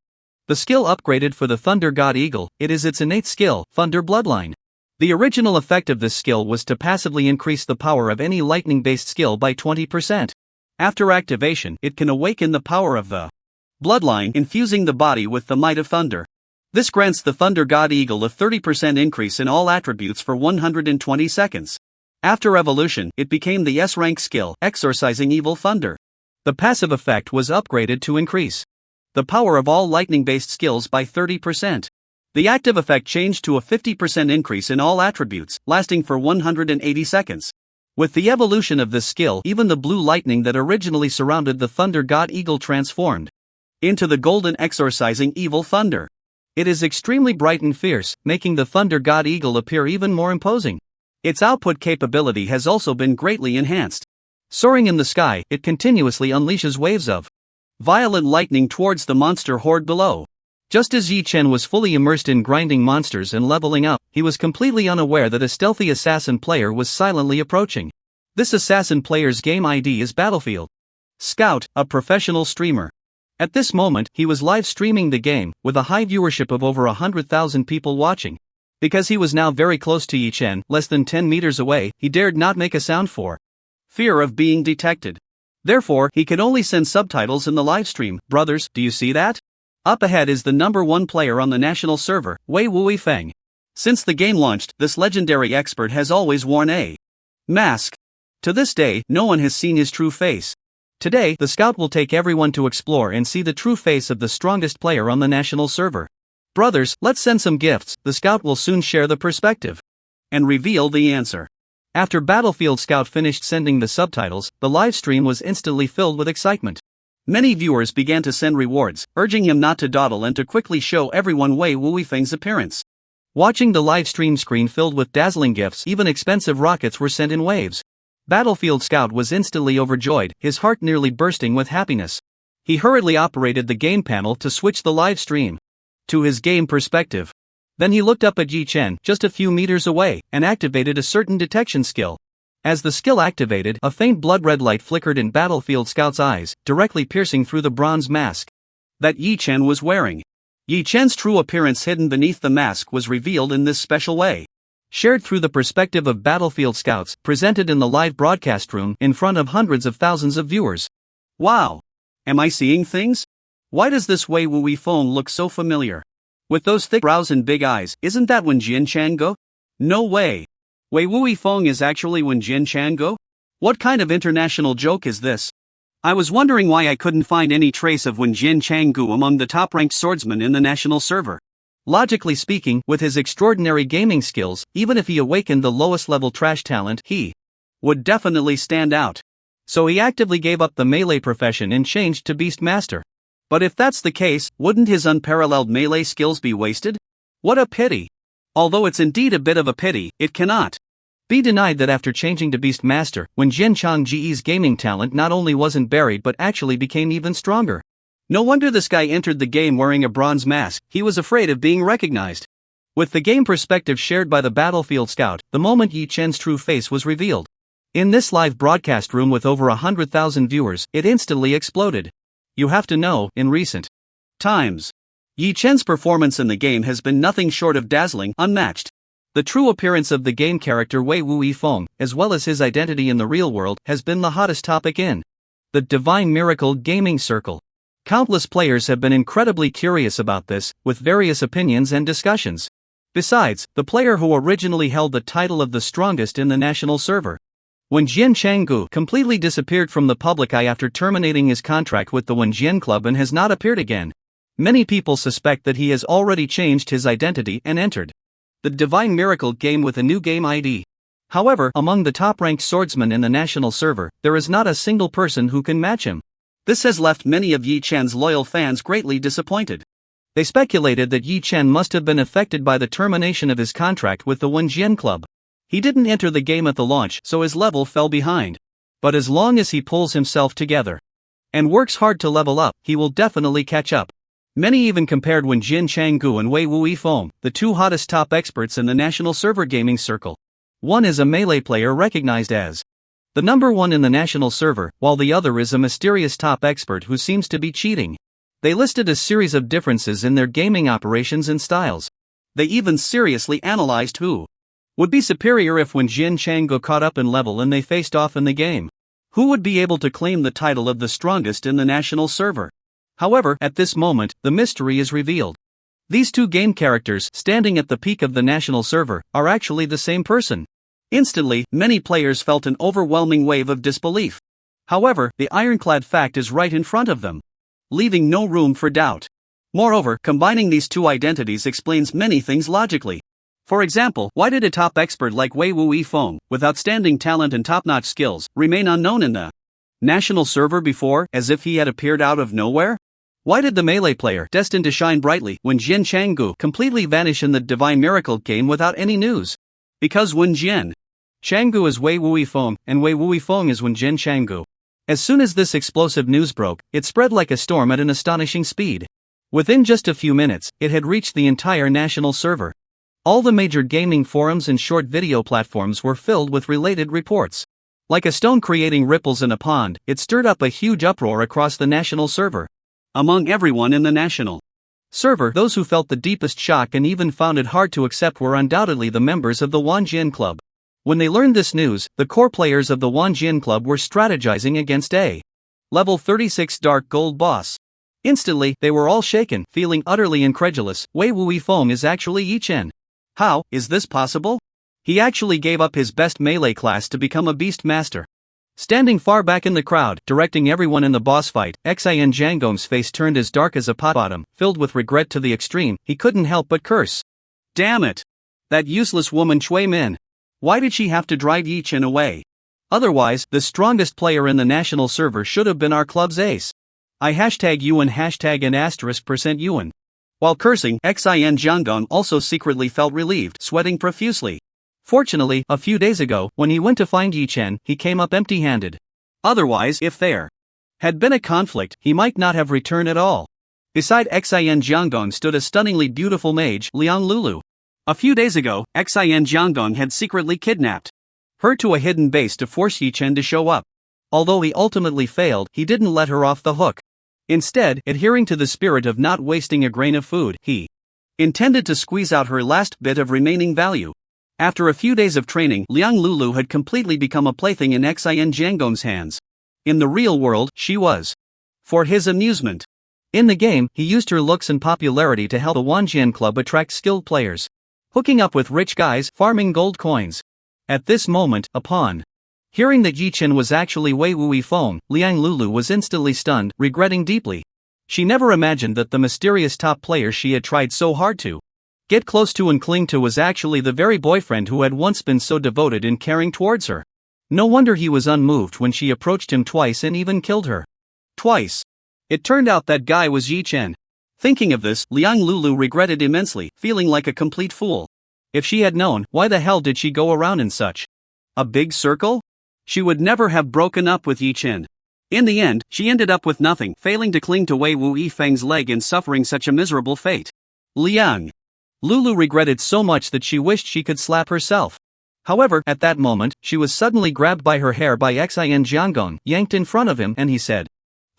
the skill upgraded for the Thunder God Eagle, it is its innate skill, Thunder Bloodline. The original effect of this skill was to passively increase the power of any lightning-based skill by 20%. After activation, it can awaken the power of the Bloodline, infusing the body with the might of thunder. This grants the Thunder God Eagle a 30% increase in all attributes for 120 seconds. After evolution, it became the S-rank skill, Exorcising Evil Thunder. The passive effect was upgraded to increase the power of all lightning-based skills by 30%. The active effect changed to a 50% increase in all attributes, lasting for 180 seconds. With the evolution of this skill, even the blue lightning that originally surrounded the Thunder God Eagle transformed into the golden Exorcising Evil Thunder. It is extremely bright and fierce, making the Thunder God Eagle appear even more imposing. Its output capability has also been greatly enhanced. Soaring in the sky, it continuously unleashes waves of violent lightning towards the monster horde below. Just as Yi Chen was fully immersed in grinding monsters and leveling up, he was completely unaware that a stealthy assassin player was silently approaching. This assassin player's game ID is Battlefield Scout, a professional streamer. At this moment, he was live streaming the game, with a high viewership of over 100,000 people watching. Because he was now very close to Yi Chen, less than 10 meters away, he dared not make a sound for fear of being detected. Therefore, he could only send subtitles in the livestream. Brothers, do you see that? Up ahead is the number 1 player on the national server, Wei Wui Feng. Since the game launched, this legendary expert has always worn a mask. To this day, no one has seen his true face. Today, the scout will take everyone to explore and see the true face of the strongest player on the national server. Brothers, let's send some gifts. The scout will soon share the perspective and reveal the answer. After Battlefield Scout finished sending the subtitles, the live stream was instantly filled with excitement. Many viewers began to send rewards, urging him not to dawdle and to quickly show everyone Wei Wuifeng's appearance. Watching the live stream screen filled with dazzling gifts, even expensive rockets were sent in waves. Battlefield Scout was instantly overjoyed, his heart nearly bursting with happiness. He hurriedly operated the game panel to switch the live stream to his game perspective. Then he looked up at Yi Chen, just a few meters away, and activated a certain detection skill. As the skill activated, a faint blood-red light flickered in Battlefield Scout's eyes, directly piercing through the bronze mask that Yi Chen was wearing. Yi Chen's true appearance hidden beneath the mask was revealed in this special way. Shared through the perspective of Battlefield Scouts, presented in the live broadcast room, in front of hundreds of thousands of viewers. Wow! Am I seeing things? Why does this Wei Wui Feng look so familiar? With those thick brows and big eyes, isn't that Wen Jianchang? No way! Wei Wui Feng is actually Wen Jianchang? What kind of international joke is this? I was wondering why I couldn't find any trace of Wen Jianchang among the top-ranked swordsmen in the national server. Logically speaking, with his extraordinary gaming skills, even if he awakened the lowest-level trash talent, he would definitely stand out. So he actively gave up the melee profession and changed to Beast Master. But if that's the case, wouldn't his unparalleled melee skills be wasted? What a pity! Although it's indeed a bit of a pity, it cannot be denied that after changing to Beast Master, when Jianchang Ji's gaming talent not only wasn't buried but actually became even stronger. No wonder this guy entered the game wearing a bronze mask, he was afraid of being recognized. With the game perspective shared by the Battlefield Scout, the moment Yi Chen's true face was revealed in this live broadcast room with over 100,000 viewers, it instantly exploded. You have to know, in recent times, Yi Chen's performance in the game has been nothing short of dazzling, unmatched. The true appearance of the game character Wei Wu Feng, as well as his identity in the real world, has been the hottest topic in the Divine Miracle gaming circle. Countless players have been incredibly curious about this, with various opinions and discussions. Besides, the player who originally held the title of the strongest in the national server, Wenjian Changgu, completely disappeared from the public eye after terminating his contract with the Wenjian Club and has not appeared again. Many people suspect that he has already changed his identity and entered the Divine Miracle game with a new game ID. However, among the top-ranked swordsmen in the national server, there is not a single person who can match him. This has left many of Yi Chen's loyal fans greatly disappointed. They speculated that Yi Chen must have been affected by the termination of his contract with the Wenjian Club. He didn't enter the game at the launch, so his level fell behind. But as long as he pulls himself together and works hard to level up, he will definitely catch up. Many even compared Wenjian Changgu and Wei Wu Feng, the two hottest top experts in the national server gaming circle. One is a melee player recognized as the number one in the national server, while the other is a mysterious top expert who seems to be cheating. They listed a series of differences in their gaming operations and styles. They even seriously analyzed who would be superior if Wenjian Changgu caught up in level and they faced off in the game. Who would be able to claim the title of the strongest in the national server? However, at this moment, the mystery is revealed. These two game characters, standing at the peak of the national server, are actually the same person. Instantly, many players felt an overwhelming wave of disbelief. However, the ironclad fact is right in front of them, leaving no room for doubt. Moreover, combining these two identities explains many things logically. For example, why did a top expert like Wei Wu Feng, with outstanding talent and top-notch skills, remain unknown in the national server before, as if he had appeared out of nowhere? Why did the melee player, destined to shine brightly, Wenjian Changgu, completely vanish in the Divine Miracle game without any news? Because Wenjian Changgu is Wei Wu Feng, and Wei Wu Feng is Wenjian Changgu. As soon as this explosive news broke, it spread like a storm at an astonishing speed. Within just a few minutes, it had reached the entire national server. All the major gaming forums and short video platforms were filled with related reports. Like a stone creating ripples in a pond, it stirred up a huge uproar across the national server. Among everyone in the national server, those who felt the deepest shock and even found it hard to accept were undoubtedly the members of the Wenjian Club. When they learned this news, the core players of the Wenjian Club were strategizing against a level 36 Dark Gold boss. Instantly, they were all shaken, feeling utterly incredulous. Wei Wu Feng is actually Yi Chen. How is this possible? He actually gave up his best melee class to become a beast master. Standing far back in the crowd, directing everyone in the boss fight, Xin Jiangong's face turned as dark as a pot bottom. Filled with regret to the extreme, he couldn't help but curse. Damn it! That useless woman Cui Min. Why did she have to drive Yi Chen away? Otherwise, the strongest player in the national server should have been our club's ace. I #Yuan #and %Yuan. While cursing, Xin Jiangong also secretly felt relieved, sweating profusely. Fortunately, a few days ago, when he went to find Yi Chen, he came up empty-handed. Otherwise, if there had been a conflict, he might not have returned at all. Beside Xin Jiangong stood a stunningly beautiful mage, Liang Lulu. A few days ago, Xin Jiangong had secretly kidnapped her to a hidden base to force Yi Chen to show up. Although he ultimately failed, he didn't let her off the hook. Instead, adhering to the spirit of not wasting a grain of food, he intended to squeeze out her last bit of remaining value. After a few days of training, Liang Lulu had completely become a plaything in Xin Jiangong's hands. In the real world, she was for his amusement. In the game, he used her looks and popularity to help the Wenjian Club attract skilled players, hooking up with rich guys, farming gold coins. At this moment, upon hearing that Yi Chen was actually Wei Wu Feng, Liang Lulu was instantly stunned, regretting deeply. She never imagined that the mysterious top player she had tried so hard to get close to and cling to was actually the very boyfriend who had once been so devoted and caring towards her. No wonder he was unmoved when she approached him twice and even killed her. Twice. It turned out that guy was Yi Chen. Thinking of this, Liang Lulu regretted immensely, feeling like a complete fool. If she had known, why the hell did she go around in such a big circle? She would never have broken up with Yi Chen. In the end, she ended up with nothing, failing to cling to Wei Wu Feng's leg and suffering such a miserable fate. Liang Lulu regretted so much that she wished she could slap herself. However, at that moment, she was suddenly grabbed by her hair by Xin Jiangong, yanked in front of him, and he said,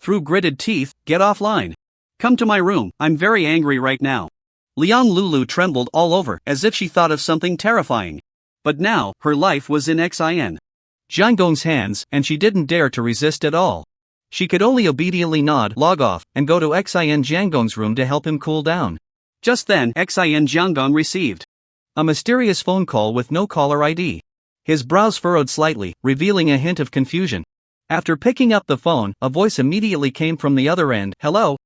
through gritted teeth, "Get offline. Come to my room, I'm very angry right now." Liang Lulu trembled all over as if she thought of something terrifying. But now, her life was in Xin Jiangong's hands, and she didn't dare to resist at all. She could only obediently nod, log off, and go to Xin Jiangong's room to help him cool down. Just then, Xin Jiangong received a mysterious phone call with no caller ID. His brows furrowed slightly, revealing a hint of confusion. After picking up the phone, a voice immediately came from the other end. Hello?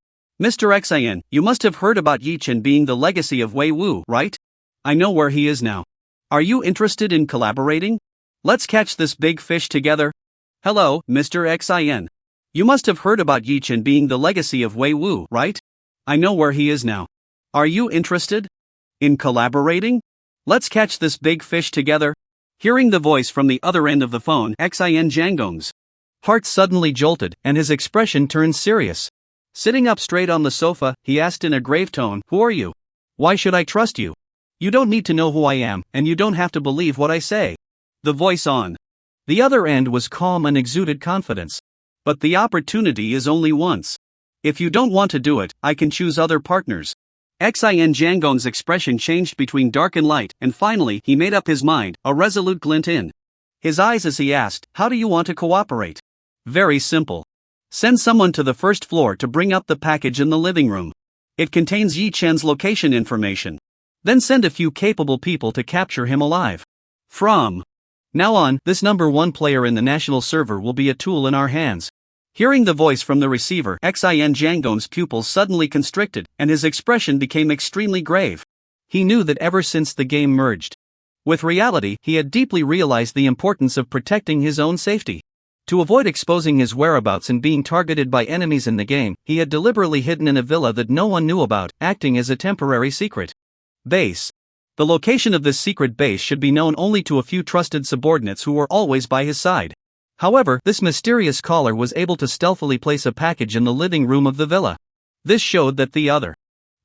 Mr. Xin, you must have heard about Yi Chen being the legacy of Wei Wu, right? I know where he is now. Are you interested in collaborating? Let's catch this big fish together. Hello, Mr. Xin. You must have heard about Yi Chen being the legacy of Wei Wu, right? I know where he is now. Are you interested in collaborating? Let's catch this big fish together. Hearing the voice from the other end of the phone, Xin Jiangong's heart suddenly jolted, and his expression turned serious. Sitting up straight on the sofa, he asked in a grave tone, Who are you? Why should I trust you? You don't need to know who I am, and you don't have to believe what I say. The voice on the other end was calm and exuded confidence. But the opportunity is only once. If you don't want to do it, I can choose other partners. Xin Jiangong's expression changed between dark and light, and finally he made up his mind, a resolute glint in his eyes as he asked, How do you want to cooperate? Very simple. Send someone to the first floor to bring up the package in the living room. It contains Yi Chen's location information. Then send a few capable people to capture him alive. From now on, this number 1 player in the national server will be a tool in our hands. Hearing the voice from the receiver, Xin Jiangong's pupils suddenly constricted, and his expression became extremely grave. He knew that ever since the game merged with reality, he had deeply realized the importance of protecting his own safety. To avoid exposing his whereabouts and being targeted by enemies in the game, he had deliberately hidden in a villa that no one knew about, acting as a temporary secret base. The location of this secret base should be known only to a few trusted subordinates who were always by his side. However, this mysterious caller was able to stealthily place a package in the living room of the villa. This showed that the other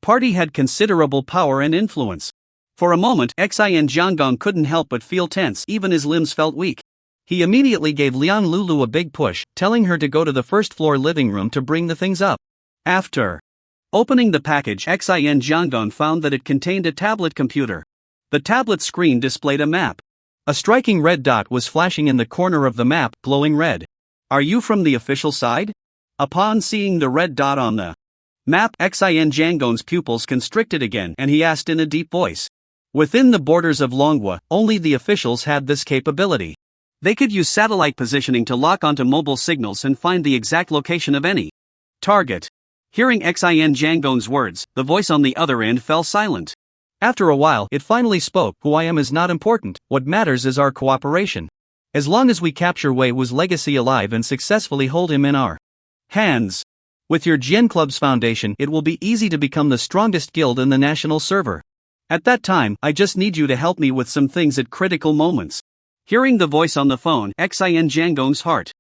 party had considerable power and influence. For a moment, Xin Jiangong couldn't help but feel tense, even his limbs felt weak. He immediately gave Liang Lulu a big push, telling her to go to the first floor living room to bring the things up. After opening the package, Xin Jiangong found that it contained a tablet computer. The tablet screen displayed a map. A striking red dot was flashing in the corner of the map, glowing red. Are you from the official side? Upon seeing the red dot on the map, Xin Jiangong's pupils constricted again, and he asked in a deep voice. Within the borders of Manhwa, only the officials had this capability. They could use satellite positioning to lock onto mobile signals and find the exact location of any target. Hearing Xin Jiangong's words, the voice on the other end fell silent. After a while, it finally spoke. Who I am is not important, what matters is our cooperation. As long as we capture Wei Wu's legacy alive and successfully hold him in our hands. With your Jian Club's foundation, it will be easy to become the strongest guild in the national server. At that time, I just need you to help me with some things at critical moments. Hearing the voice on the phone, Xin Jiangong's heart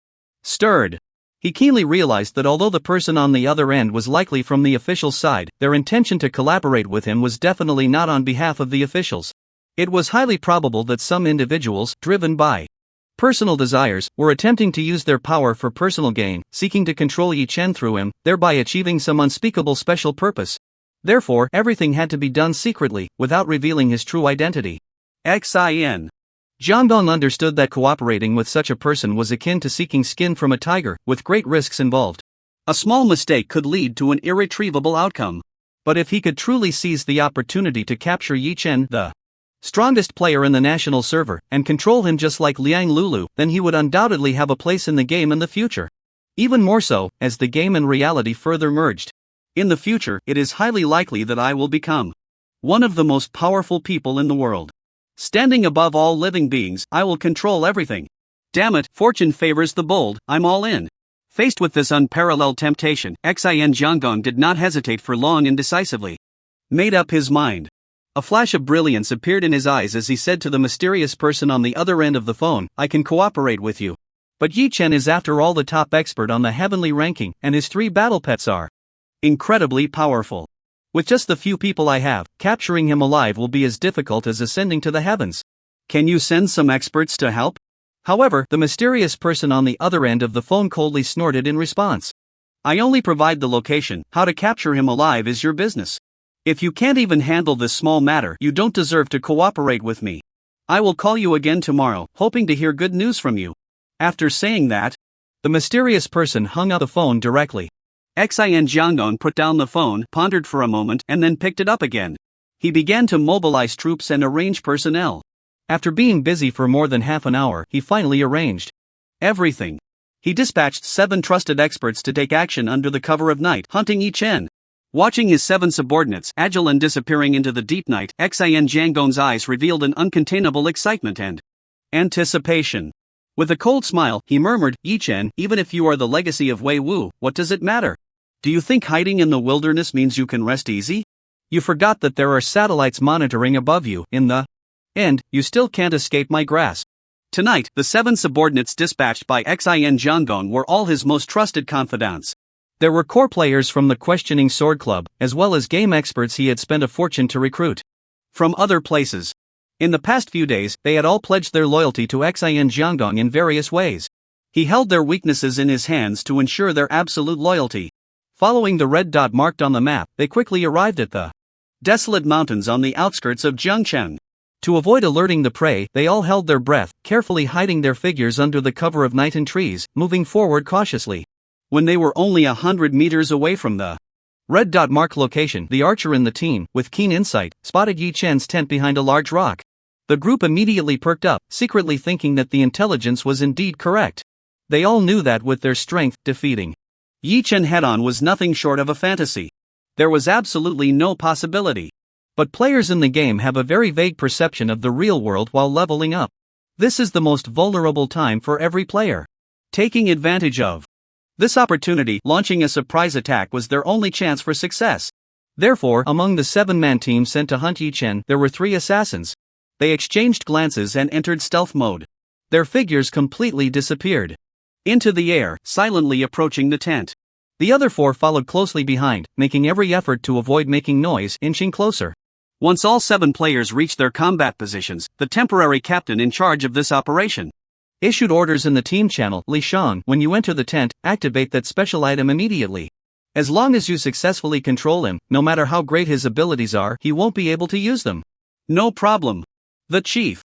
stirred. He keenly realized that although the person on the other end was likely from the official side, their intention to collaborate with him was definitely not on behalf of the officials. It was highly probable that some individuals, driven by personal desires, were attempting to use their power for personal gain, seeking to control Yi Chen through him, thereby achieving some unspeakable special purpose. Therefore, everything had to be done secretly, without revealing his true identity. Xin Jiangong understood that cooperating with such a person was akin to seeking skin from a tiger, with great risks involved. A small mistake could lead to an irretrievable outcome. But if he could truly seize the opportunity to capture Yi Chen, the strongest player in the national server, and control him just like Liang Lulu, then he would undoubtedly have a place in the game in the future. Even more so, as the game and reality further merged. In the future, it is highly likely that I will become one of the most powerful people in the world. Standing above all living beings, I will control everything. Damn it, fortune favors the bold, I'm all in. Faced with this unparalleled temptation, Xin Jiangong did not hesitate for long and decisively made up his mind. A flash of brilliance appeared in his eyes as he said to the mysterious person on the other end of the phone, I can cooperate with you. But Yi Chen is after all the top expert on the heavenly ranking, and his 3 battle pets are incredibly powerful. With just the few people I have, capturing him alive will be as difficult as ascending to the heavens. Can you send some experts to help? However, the mysterious person on the other end of the phone coldly snorted in response. I only provide the location, how to capture him alive is your business. If you can't even handle this small matter, you don't deserve to cooperate with me. I will call you again tomorrow, hoping to hear good news from you." After saying that, the mysterious person hung up the phone directly. Xin Jiangdong put down the phone, pondered for a moment, and then picked it up again. He began to mobilize troops and arrange personnel. After being busy for more than half an hour, he finally arranged everything. He dispatched 7 trusted experts to take action under the cover of night, hunting Yi Chen. Watching his 7 subordinates agile and disappearing into the deep night, Xin Jiangdong's eyes revealed an uncontainable excitement and anticipation. With a cold smile, he murmured, "Yi Chen, even if you are the legacy of Wei Wu, what does it matter? Do you think hiding in the wilderness means you can rest easy? You forgot that there are satellites monitoring above you. In the end, you still can't escape my grasp." Tonight, the 7 subordinates dispatched by Xin Jiangdong were all his most trusted confidants. There were core players from the Questioning Sword Club, as well as game experts he had spent a fortune to recruit from other places. In the past few days, they had all pledged their loyalty to Xin Jiangdong in various ways. He held their weaknesses in his hands to ensure their absolute loyalty. Following the red dot marked on the map, they quickly arrived at the desolate mountains on the outskirts of Jiangcheng. To avoid alerting the prey, they all held their breath, carefully hiding their figures under the cover of night and trees, moving forward cautiously. When they were only 100 meters away from the red dot mark location, the archer in the team, with keen insight, spotted Yi Chen's tent behind a large rock. The group immediately perked up, secretly thinking that the intelligence was indeed correct. They all knew that with their strength, defeating Yi Chen head-on was nothing short of a fantasy. There was absolutely no possibility. But players in the game have a very vague perception of the real world while leveling up. This is the most vulnerable time for every player. Taking advantage of this opportunity, launching a surprise attack was their only chance for success. Therefore, among the 7-man team sent to hunt Yi Chen, there were 3 assassins. They exchanged glances and entered stealth mode. Their figures completely disappeared into the air, silently approaching the tent. The other 4 followed closely behind, making every effort to avoid making noise, inching closer. Once all 7 players reached their combat positions, the temporary captain in charge of this operation issued orders in the team channel, "Li Shang, when you enter the tent, activate that special item immediately. As long as you successfully control him, no matter how great his abilities are, he won't be able to use them." "No problem." The chief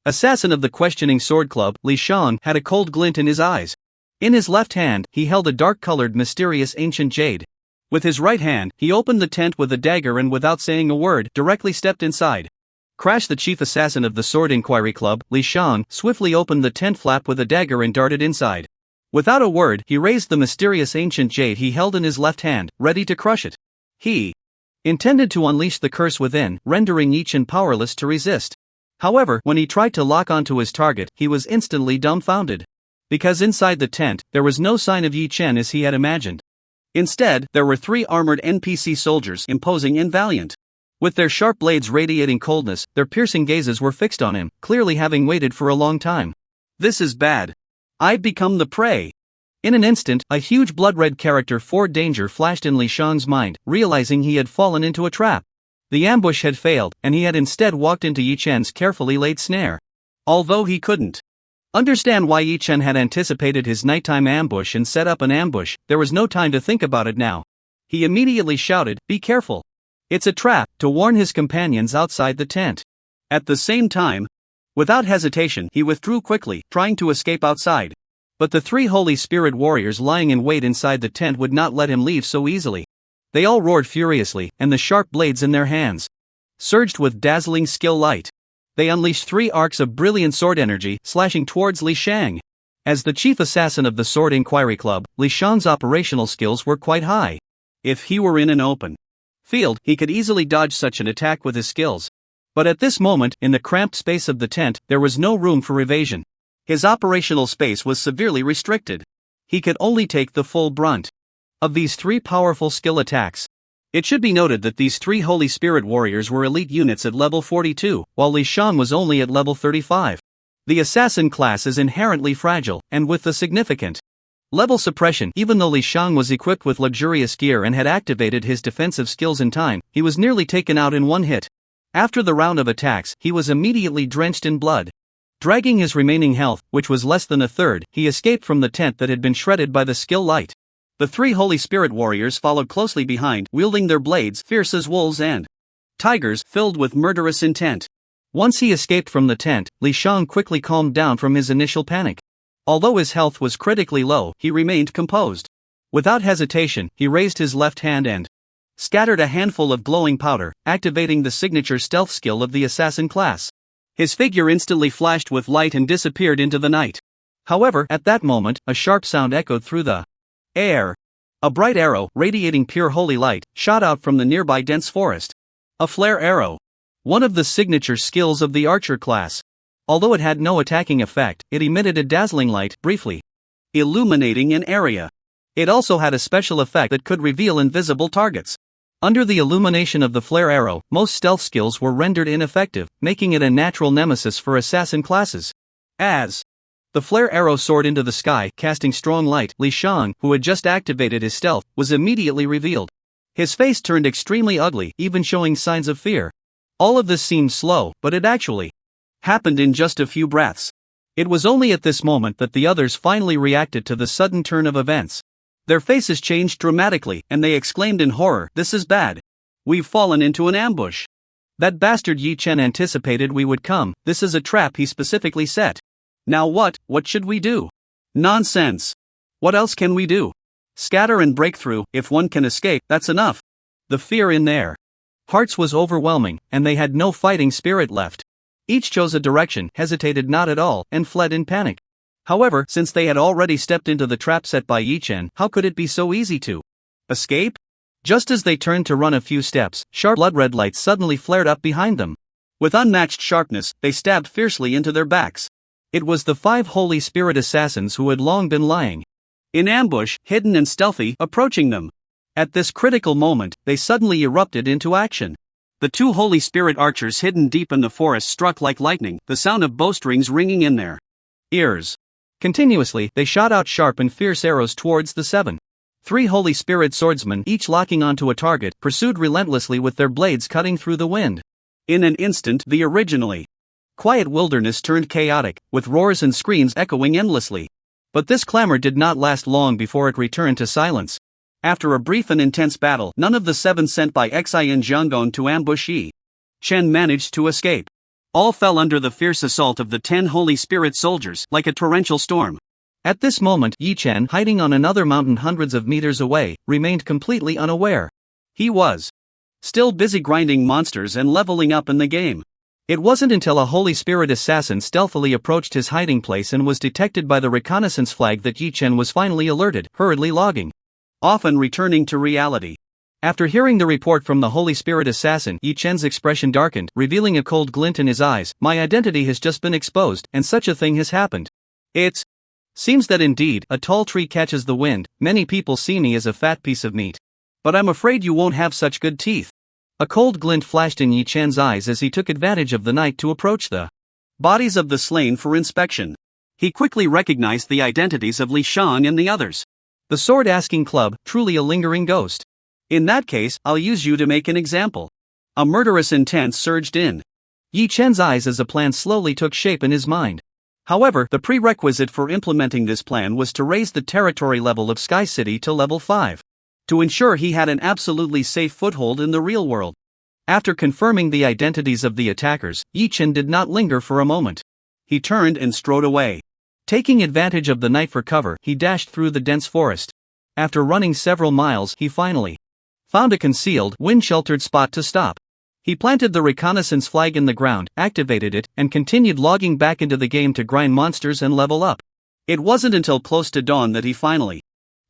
assassin of the Questioning Sword Club, Li Shang, had a cold glint in his eyes. In his left hand, he held a dark-colored mysterious ancient jade. With his right hand, he opened the tent with a dagger and without saying a word, directly stepped inside. Crash, the chief assassin of the Sword Inquiry Club, Li Shang, swiftly opened the tent flap with a dagger and darted inside. Without a word, he raised the mysterious ancient jade he held in his left hand, ready to crush it. He intended to unleash the curse within, rendering Yi Chen powerless to resist. However, when he tried to lock onto his target, he was instantly dumbfounded. Because inside the tent, there was no sign of Yi Chen as he had imagined. Instead, there were 3 armored NPC soldiers, imposing and valiant. With their sharp blades radiating coldness, their piercing gazes were fixed on him, clearly having waited for a long time. "This is bad. I've become the prey." In an instant, a huge blood-red character for danger flashed in Li Shang's mind, realizing he had fallen into a trap. The ambush had failed, and he had instead walked into Yi Chen's carefully laid snare. Although he couldn't understand why Yi Chen had anticipated his nighttime ambush and set up an ambush, there was no time to think about it now. He immediately shouted, "Be careful! It's a trap," to warn his companions outside the tent. At the same time, without hesitation, he withdrew quickly, trying to escape outside. But the 3 Holy Spirit warriors lying in wait inside the tent would not let him leave so easily. They all roared furiously, and the sharp blades in their hands surged with dazzling skill light. They unleashed 3 arcs of brilliant sword energy, slashing towards Li Shang. As the chief assassin of the Sword Inquiry Club, Li Shang's operational skills were quite high. If he were in an open field, he could easily dodge such an attack with his skills. But at this moment, in the cramped space of the tent, there was no room for evasion. His operational space was severely restricted. He could only take the full brunt of these 3 powerful skill attacks. It should be noted that these 3 Holy Spirit warriors were elite units at level 42, while Li Shang was only at level 35. The assassin class is inherently fragile, and with the significant level suppression, even though Li Shang was equipped with luxurious gear and had activated his defensive skills in time, he was nearly taken out in one hit. After the round of attacks, he was immediately drenched in blood. Dragging his remaining health, which was less than a third, he escaped from the tent that had been shredded by the skill light. The 3 Holy Spirit warriors followed closely behind, wielding their blades fierce as wolves and tigers, filled with murderous intent. Once he escaped from the tent, Li Shang quickly calmed down from his initial panic. Although his health was critically low, he remained composed. Without hesitation, he raised his left hand and scattered a handful of glowing powder, activating the signature stealth skill of the assassin class. His figure instantly flashed with light and disappeared into the night. However, at that moment, a sharp sound echoed through the air. A bright arrow, radiating pure holy light, shot out from the nearby dense forest. A flare arrow. One of the signature skills of the archer class. Although it had no attacking effect, it emitted a dazzling light, briefly illuminating an area. It also had a special effect that could reveal invisible targets. Under the illumination of the flare arrow, most stealth skills were rendered ineffective, making it a natural nemesis for assassin classes. As the flare arrow soared into the sky, casting strong light, Li Shang, who had just activated his stealth, was immediately revealed. His face turned extremely ugly, even showing signs of fear. All of this seemed slow, but it actually happened in just a few breaths. It was only at this moment that the others finally reacted to the sudden turn of events. Their faces changed dramatically, and they exclaimed in horror, "This is bad. We've fallen into an ambush. That bastard Yi Chen anticipated we would come, this is a trap he specifically set. Now what should we do?" "Nonsense. What else can we do? Scatter and break through, if one can escape, that's enough." The fear in their hearts was overwhelming, and they had no fighting spirit left. Each chose a direction, hesitated not at all, and fled in panic. However, since they had already stepped into the trap set by Yi Chen, how could it be so easy to escape? Just as they turned to run a few steps, sharp blood-red lights suddenly flared up behind them. With unmatched sharpness, they stabbed fiercely into their backs. It was the 5 Holy Spirit assassins who had long been lying in ambush, hidden and stealthy, approaching them. At this critical moment, they suddenly erupted into action. The 2 Holy Spirit archers hidden deep in the forest struck like lightning, the sound of bowstrings ringing in their ears. Continuously, they shot out sharp and fierce arrows towards the 3 Holy Spirit swordsmen, each locking onto a target, pursued relentlessly with their blades cutting through the wind. In an instant, the originally quiet wilderness turned chaotic, with roars and screams echoing endlessly. But this clamor did not last long before it returned to silence. After a brief and intense battle, none of the 7 sent by Xian Jiangong to ambush Yi Chen managed to escape. All fell under the fierce assault of the 10 Holy Spirit soldiers, like a torrential storm. At this moment, Yi Chen, hiding on another mountain hundreds of meters away, remained completely unaware. He was still busy grinding monsters and leveling up in the game. It wasn't until a Holy Spirit assassin stealthily approached his hiding place and was detected by the reconnaissance flag that Yi Chen was finally alerted, hurriedly logging off and returning to reality. After hearing the report from the Holy Spirit assassin, Yi Chen's expression darkened, revealing a cold glint in his eyes. "My identity has just been exposed, and such a thing has happened. It seems that indeed, a tall tree catches the wind. Many people see me as a fat piece of meat. But I'm afraid you won't have such good teeth." A cold glint flashed in Yi Chen's eyes as he took advantage of the night to approach the bodies of the slain for inspection. He quickly recognized the identities of Li Shang and the others. The sword-asking club, truly a lingering ghost. "In that case, I'll use you to make an example." A murderous intent surged in Yi Chen's eyes as a plan slowly took shape in his mind. However, the prerequisite for implementing this plan was to raise the territory level of Sky City to level 5. To ensure he had an absolutely safe foothold in the real world. After confirming the identities of the attackers, Yi Chen did not linger for a moment. He turned and strode away. Taking advantage of the night for cover, he dashed through the dense forest. After running several miles, he finally found a concealed, wind-sheltered spot to stop. He planted the reconnaissance flag in the ground, activated it, and continued logging back into the game to grind monsters and level up. It wasn't until close to dawn that he finally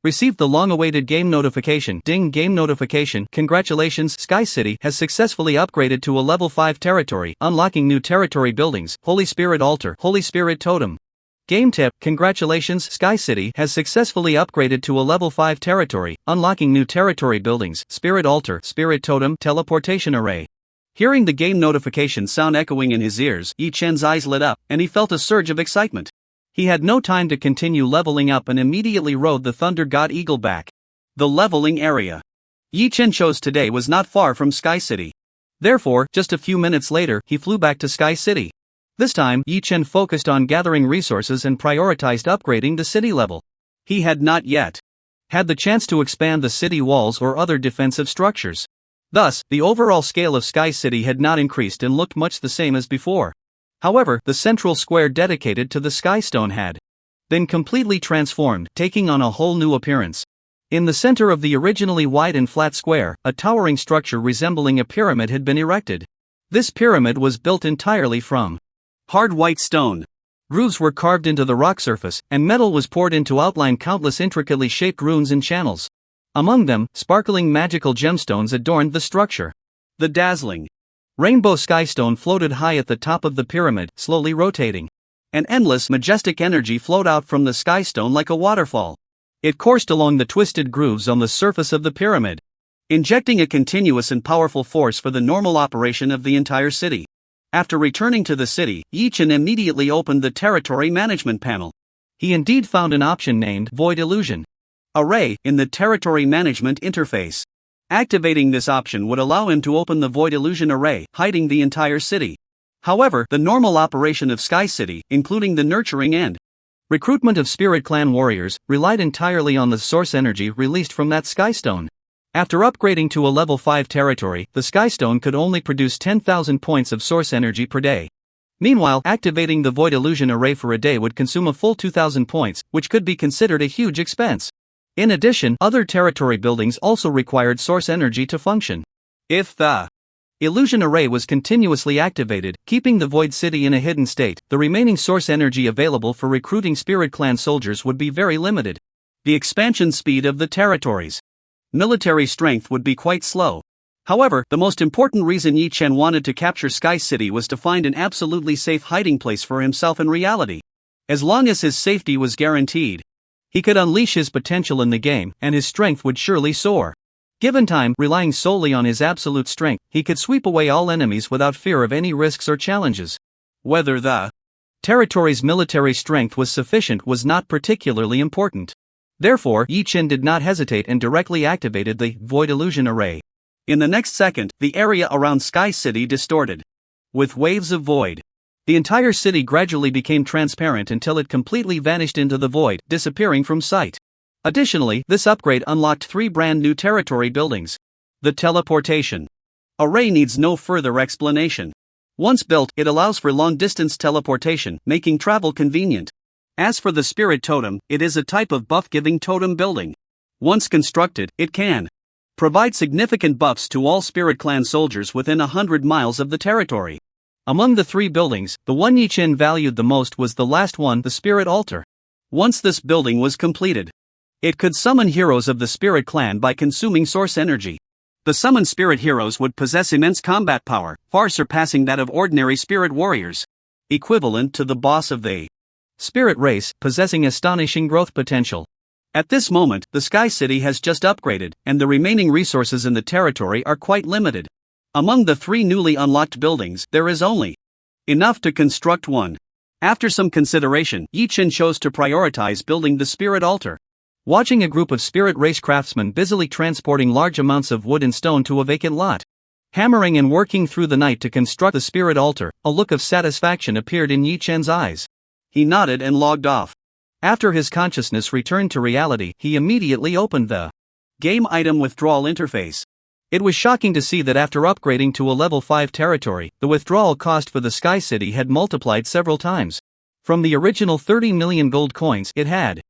received the long-awaited game notification. "Ding, game notification. Congratulations, Sky City has successfully upgraded to a level 5 territory, unlocking new territory buildings, Holy Spirit Altar, Holy Spirit Totem." Game tip: congratulations, Sky City has successfully upgraded to a level 5 territory, unlocking new territory buildings, Spirit Altar, Spirit Totem, Teleportation Array. Hearing the game notification sound echoing in his ears, Yi Chen's eyes lit up, and he felt a surge of excitement. He had no time to continue leveling up and immediately rode the Thunder God Eagle back. The leveling area Yi Chen chose today was not far from Sky City. Therefore, just a few minutes later, he flew back to Sky City. This time, Yi Chen focused on gathering resources and prioritized upgrading the city level. He had not yet had the chance to expand the city walls or other defensive structures. Thus, the overall scale of Sky City had not increased and looked much the same as before. However, the central square dedicated to the Sky Stone had been completely transformed, taking on a whole new appearance. In the center of the originally wide and flat square, a towering structure resembling a pyramid had been erected. This pyramid was built entirely from hard white stone. Grooves were carved into the rock surface, and metal was poured in to outline countless intricately shaped runes and channels. Among them, sparkling magical gemstones adorned the structure. The dazzling rainbow skystone floated high at the top of the pyramid, slowly rotating. An endless, majestic energy flowed out from the skystone like a waterfall. It coursed along the twisted grooves on the surface of the pyramid, injecting a continuous and powerful force for the normal operation of the entire city. After returning to the city, Yi-Chen immediately opened the territory management panel. He indeed found an option named Void Illusion Array in the territory management interface. Activating this option would allow him to open the Void Illusion Array, hiding the entire city. However, the normal operation of Sky City, including the nurturing and recruitment of Spirit Clan warriors, relied entirely on the source energy released from that Skystone. After upgrading to a level 5 territory, the Skystone could only produce 10,000 points of source energy per day. Meanwhile, activating the Void Illusion Array for a day would consume a full 2,000 points, which could be considered a huge expense. In addition, other territory buildings also required source energy to function. If the Illusion Array was continuously activated, keeping the Void City in a hidden state, the remaining source energy available for recruiting Spirit Clan soldiers would be very limited. The expansion speed of the territories military strength would be quite slow. However, the most important reason Yi-Chen wanted to capture Sky City was to find an absolutely safe hiding place for himself in reality. As long as his safety was guaranteed, he could unleash his potential in the game, and his strength would surely soar. Given time, relying solely on his absolute strength, he could sweep away all enemies without fear of any risks or challenges. Whether the territory's military strength was sufficient was not particularly important. Therefore, Yi-Chen did not hesitate and directly activated the Void Illusion Array. In the next second, the area around Sky City distorted with waves of void. The entire city gradually became transparent until it completely vanished into the void, disappearing from sight. Additionally, this upgrade unlocked 3 brand new territory buildings. The teleportation array needs no further explanation. Once built, it allows for long-distance teleportation, making travel convenient. As for the Spirit Totem, it is a type of buff-giving totem building. Once constructed, it can provide significant buffs to all Spirit Clan soldiers within 100 miles of the territory. Among the 3 buildings, the one Yi-Chen valued the most was the last one, the Spirit Altar. Once this building was completed, it could summon heroes of the Spirit Clan by consuming source energy. The summoned spirit heroes would possess immense combat power, far surpassing that of ordinary spirit warriors, equivalent to the boss of the spirit race, possessing astonishing growth potential. At this moment, the Sky City has just upgraded, and the remaining resources in the territory are quite limited. Among the 3 newly unlocked buildings, there is only enough to construct one. After some consideration, Yi-Chen chose to prioritize building the Spirit Altar. Watching a group of spirit race craftsmen busily transporting large amounts of wood and stone to a vacant lot, hammering and working through the night to construct the Spirit Altar, a look of satisfaction appeared in Yi-Chen's eyes. He nodded and logged off. After his consciousness returned to reality, he immediately opened the Game Item Withdrawal interface. It was shocking to see that after upgrading to a level 5 territory, the withdrawal cost for the Sky City had multiplied several times. From the original 30 million gold coins, it had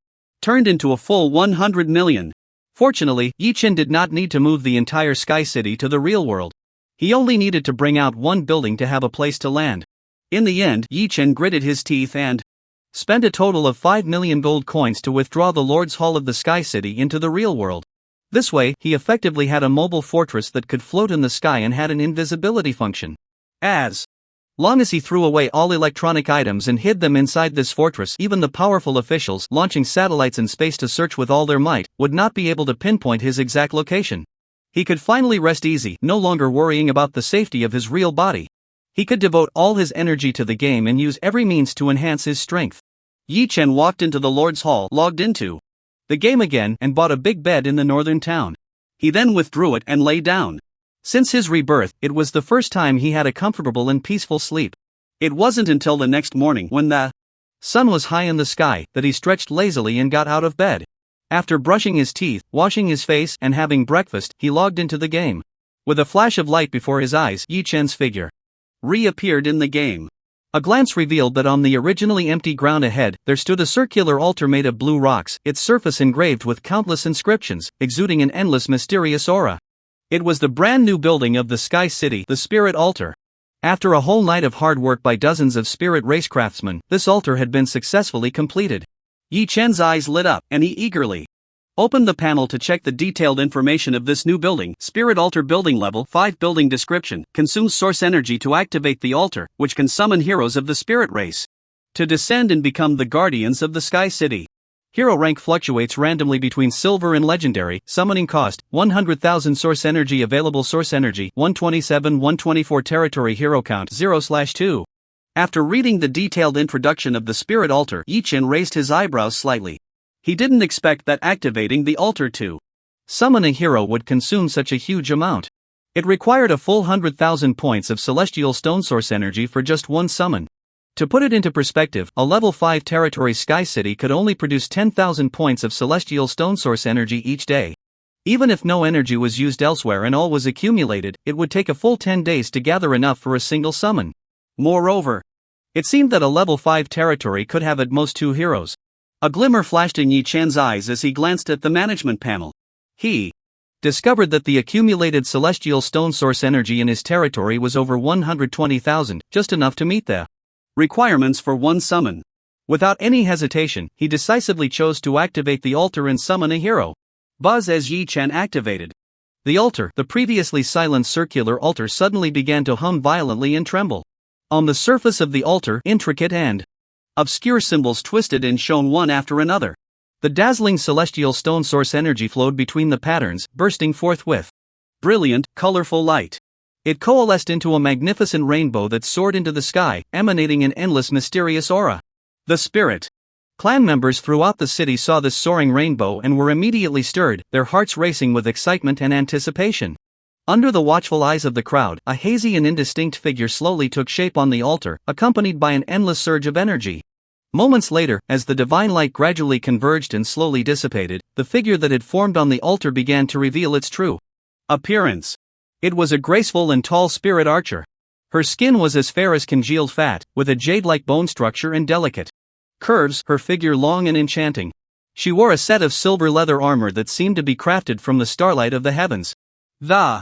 turned into a full 100 million. Fortunately, Yi-Chen did not need to move the entire Sky City to the real world. He only needed to bring out one building to have a place to land. In the end, Yi-Chen gritted his teeth and spent a total of 5 million gold coins to withdraw the Lord's Hall of the Sky City into the real world. This way, he effectively had a mobile fortress that could float in the sky and had an invisibility function. As long as he threw away all electronic items and hid them inside this fortress, even the powerful officials launching satellites in space to search with all their might would not be able to pinpoint his exact location. He could finally rest easy, no longer worrying about the safety of his real body. He could devote all his energy to the game and use every means to enhance his strength. Yi-Chen walked into the Lord's Hall, logged into the game again, and bought a big bed in the northern town. He then withdrew it and lay down. Since his rebirth, it was the first time he had a comfortable and peaceful sleep. It wasn't until the next morning, when the sun was high in the sky, that he stretched lazily and got out of bed. After brushing his teeth, washing his face, and having breakfast, he logged into the game. With a flash of light before his eyes, Yi Chen's figure reappeared in the game. A glance revealed that on the originally empty ground ahead, there stood a circular altar made of blue rocks, its surface engraved with countless inscriptions, exuding an endless mysterious aura. It was the brand new building of the Sky City, the Spirit Altar. After a whole night of hard work by dozens of spirit race craftsmen, this altar had been successfully completed. Yi Chen's eyes lit up, and he eagerly opened the panel to check the detailed information of this new building. Spirit Altar Building Level 5 Building Description consumes source energy to activate the altar, which can summon heroes of the spirit race to descend and become the guardians of the Sky City. Hero rank fluctuates randomly between silver and legendary. Summoning cost 100,000 source energy. Available source energy 127-124. Territory hero count 0/2. After reading the detailed introduction of the Spirit Altar, Yi Chen raised his eyebrows slightly. He didn't expect that activating the altar to summon a hero would consume such a huge amount. It required a full 100,000 points of celestial stone source energy for just one summon. To put it into perspective, a level 5 territory Sky City could only produce 10,000 points of celestial stone source energy each day. Even if no energy was used elsewhere and all was accumulated, it would take a full 10 days to gather enough for a single summon. Moreover, it seemed that a level 5 territory could have at most 2 heroes. A glimmer flashed in Yi Chen's eyes as he glanced at the management panel. He discovered that the accumulated celestial stone source energy in his territory was over 120,000, just enough to meet the requirements for one summon. Without any hesitation, he decisively chose to activate the altar and summon a hero. Buzz as Yi Chen activated the altar, the previously silent circular altar suddenly began to hum violently and tremble. On the surface of the altar, intricate and obscure symbols twisted and shone one after another. The dazzling celestial stone source energy flowed between the patterns, bursting forth with brilliant, colorful light. It coalesced into a magnificent rainbow that soared into the sky, emanating an endless mysterious aura. The Spirit Clan members throughout the city saw this soaring rainbow and were immediately stirred, their hearts racing with excitement and anticipation. Under the watchful eyes of the crowd, a hazy and indistinct figure slowly took shape on the altar, accompanied by an endless surge of energy. Moments later, as the divine light gradually converged and slowly dissipated, the figure that had formed on the altar began to reveal its true appearance. It was a graceful and tall spirit archer. Her skin was as fair as congealed fat, with a jade-like bone structure and delicate curves, her figure long and enchanting. She wore a set of silver leather armor that seemed to be crafted from the starlight of the heavens. The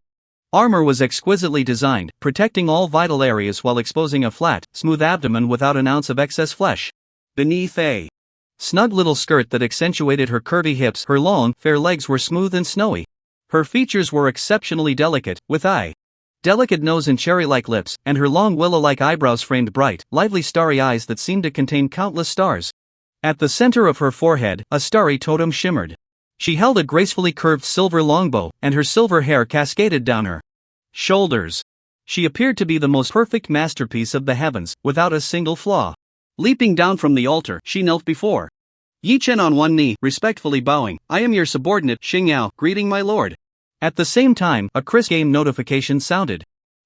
armor was exquisitely designed, protecting all vital areas while exposing a flat, smooth abdomen without an ounce of excess flesh. Beneath a snug little skirt that accentuated her curvy hips, her long, fair legs were smooth and snowy. Her features were exceptionally delicate, with a delicate nose and cherry-like lips, and her long willow-like eyebrows framed bright, lively starry eyes that seemed to contain countless stars. At the center of her forehead, a starry totem shimmered. She held a gracefully curved silver longbow, and her silver hair cascaded down her shoulders. She appeared to be the most perfect masterpiece of the heavens, without a single flaw. Leaping down from the altar, she knelt before Yi Chen on one knee, respectfully bowing. "I am your subordinate, Xing Yao, greeting my lord." At the same time, a crisp game notification sounded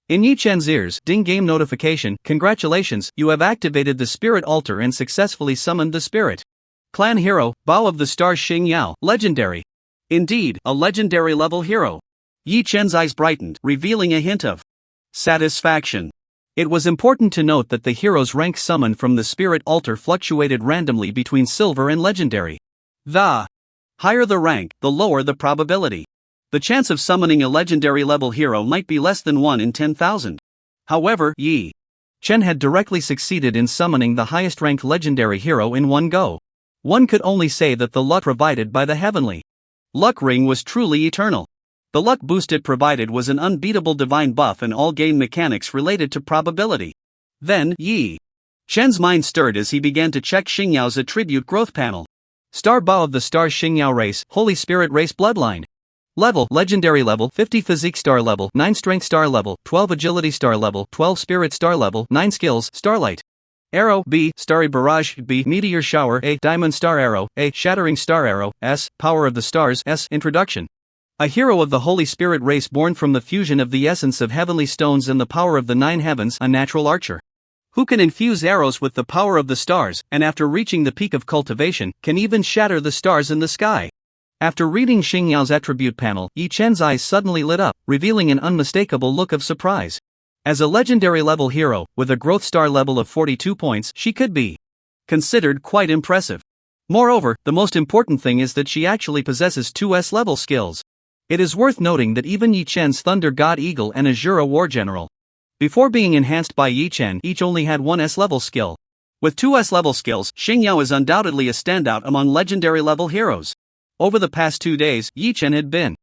in Yi Chen's ears. "Ding game notification, congratulations, you have activated the Spirit Altar and successfully summoned the Spirit Clan Hero, Bow of the Stars Xing Yao, legendary." Indeed, a legendary level hero. Yi Chen's eyes brightened, revealing a hint of satisfaction. It was important to note that the hero's rank summoned from the Spirit Altar fluctuated randomly between silver and legendary. The higher the rank, the lower the probability. The chance of summoning a legendary level hero might be less than 1 in 10,000. However, Yi Chen had directly succeeded in summoning the highest ranked legendary hero in one go. One could only say that the luck provided by the heavenly luck ring was truly eternal. The luck boost it provided was an unbeatable divine buff and all game mechanics related to probability. Then, Yi Chen's mind stirred as he began to check Xing Yao's attribute growth panel. Star Bow of the Stars Xing Yao race, Holy Spirit race bloodline. Level, Legendary level, 50 Physique star level, 9 Strength star level, 12 Agility star level, 12 Spirit star level, 9 Skills, Starlight. Arrow, B, Starry Barrage, B, Meteor Shower, A, Diamond Star Arrow, A, Shattering Star Arrow, S, Power of the Stars, S, Introduction. A hero of the Holy Spirit race born from the fusion of the essence of heavenly stones and the power of the 9 heavens, a natural archer who can infuse arrows with the power of the stars, and after reaching the peak of cultivation, can even shatter the stars in the sky. After reading Xingyao's attribute panel, Yi Chen's eyes suddenly lit up, revealing an unmistakable look of surprise. As a legendary level hero, with a growth star level of 42 points, she could be considered quite impressive. Moreover, the most important thing is that she actually possesses 2S level skills. It is worth noting that even Yi Chen's Thunder God Eagle and Azura War General, before being enhanced by Yi Chen, each only had 1S level skill. With 2S level skills, Xingyao is undoubtedly a standout among legendary level heroes. Over the past 2 days, Yi Chen had been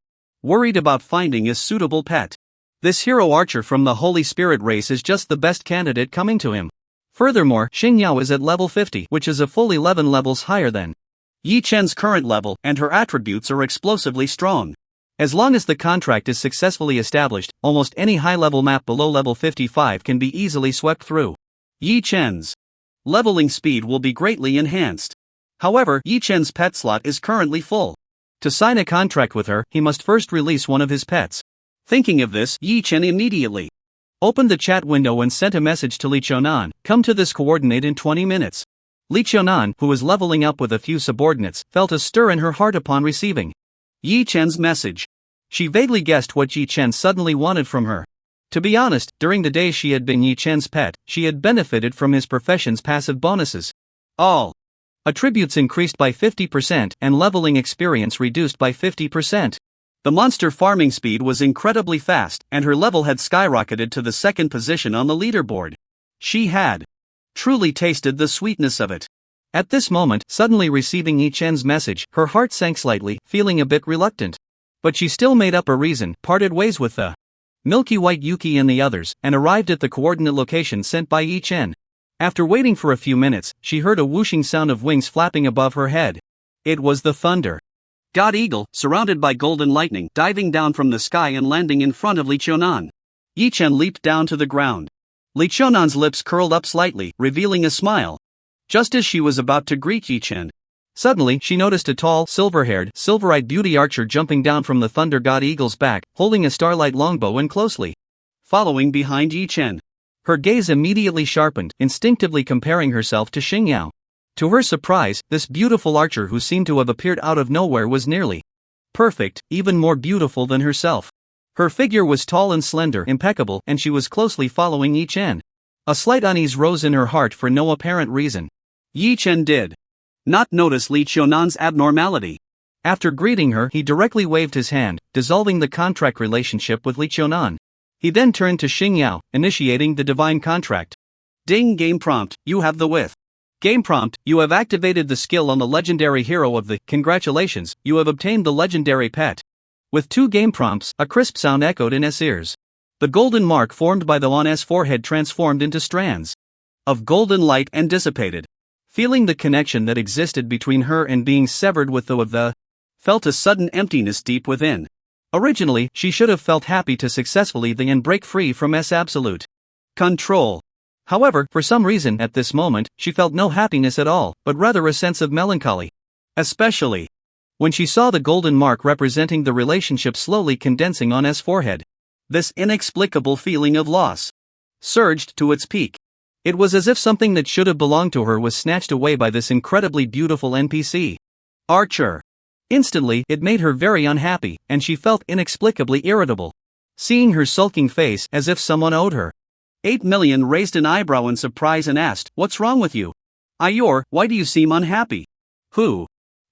worried about finding a suitable pet. This hero archer from the Holy Spirit race is just the best candidate coming to him. Furthermore, Xingyao is at level 50, which is a full 11 levels higher than Yi Chen's current level, and her attributes are explosively strong. As long as the contract is successfully established, almost any high-level map below level 55 can be easily swept through. Yi Chen's leveling speed will be greatly enhanced. However, Yi Chen's pet slot is currently full. To sign a contract with her, he must first release one of his pets. Thinking of this, Yi Chen immediately opened the chat window and sent a message to Li Qiunan, "Come to this coordinate in 20 minutes." Li Qiunan, who was leveling up with a few subordinates, felt a stir in her heart upon receiving Yi Chen's message. She vaguely guessed what Yi Chen suddenly wanted from her. To be honest, during the days she had been Yi Chen's pet, she had benefited from his profession's passive bonuses. All attributes increased by 50% and leveling experience reduced by 50%. The monster farming speed was incredibly fast, and her level had skyrocketed to the second position on the leaderboard. She had truly tasted the sweetness of it. At this moment, suddenly receiving Yi Chen's message, her heart sank slightly, feeling a bit reluctant. But she still made up a reason, parted ways with the Milky White Yuki and the others, and arrived at the coordinate location sent by Yi Chen. After waiting for a few minutes, she heard a whooshing sound of wings flapping above her head. It was the Thunder God Eagle, surrounded by golden lightning, diving down from the sky and landing in front of Li Qiunan. Yi Chen leaped down to the ground. Li Qiunan's lips curled up slightly, revealing a smile. Just as she was about to greet Yi Chen, suddenly she noticed a tall, silver-haired, silver-eyed beauty archer jumping down from the Thunder God Eagle's back, holding a starlight longbow and closely following behind Yi Chen. Her gaze immediately sharpened, instinctively comparing herself to Xingyao. To her surprise, this beautiful archer who seemed to have appeared out of nowhere was nearly perfect, even more beautiful than herself. Her figure was tall and slender, impeccable, and she was closely following Yi Chen. A slight unease rose in her heart for no apparent reason. Yi Chen did not notice Li Qiunan's abnormality. After greeting her, he directly waved his hand, dissolving the contract relationship with Li Qiunan. He then turned to Xingyao, initiating the divine contract. Ding game prompt, you have the with. Game prompt, you have activated the skill on the legendary hero of the, congratulations, you have obtained the legendary pet. With 2 game prompts, a crisp sound echoed in S ears. The golden mark formed by the on S forehead transformed into strands of golden light and dissipated. Feeling the connection that existed between her and being severed with the felt a sudden emptiness deep within. Originally, she should have felt happy to successfully and break free from S absolute control. However, for some reason at this moment, she felt no happiness at all, but rather a sense of melancholy. Especially when she saw the golden mark representing the relationship slowly condensing on S forehead. This inexplicable feeling of loss surged to its peak. It was as if something that should have belonged to her was snatched away by this incredibly beautiful NPC. Archer. Instantly, it made her very unhappy, and she felt inexplicably irritable. Seeing her sulking face as if someone owed her 8 million, raised an eyebrow in surprise and asked, "What's wrong with you? Ior, why do you seem unhappy?" Who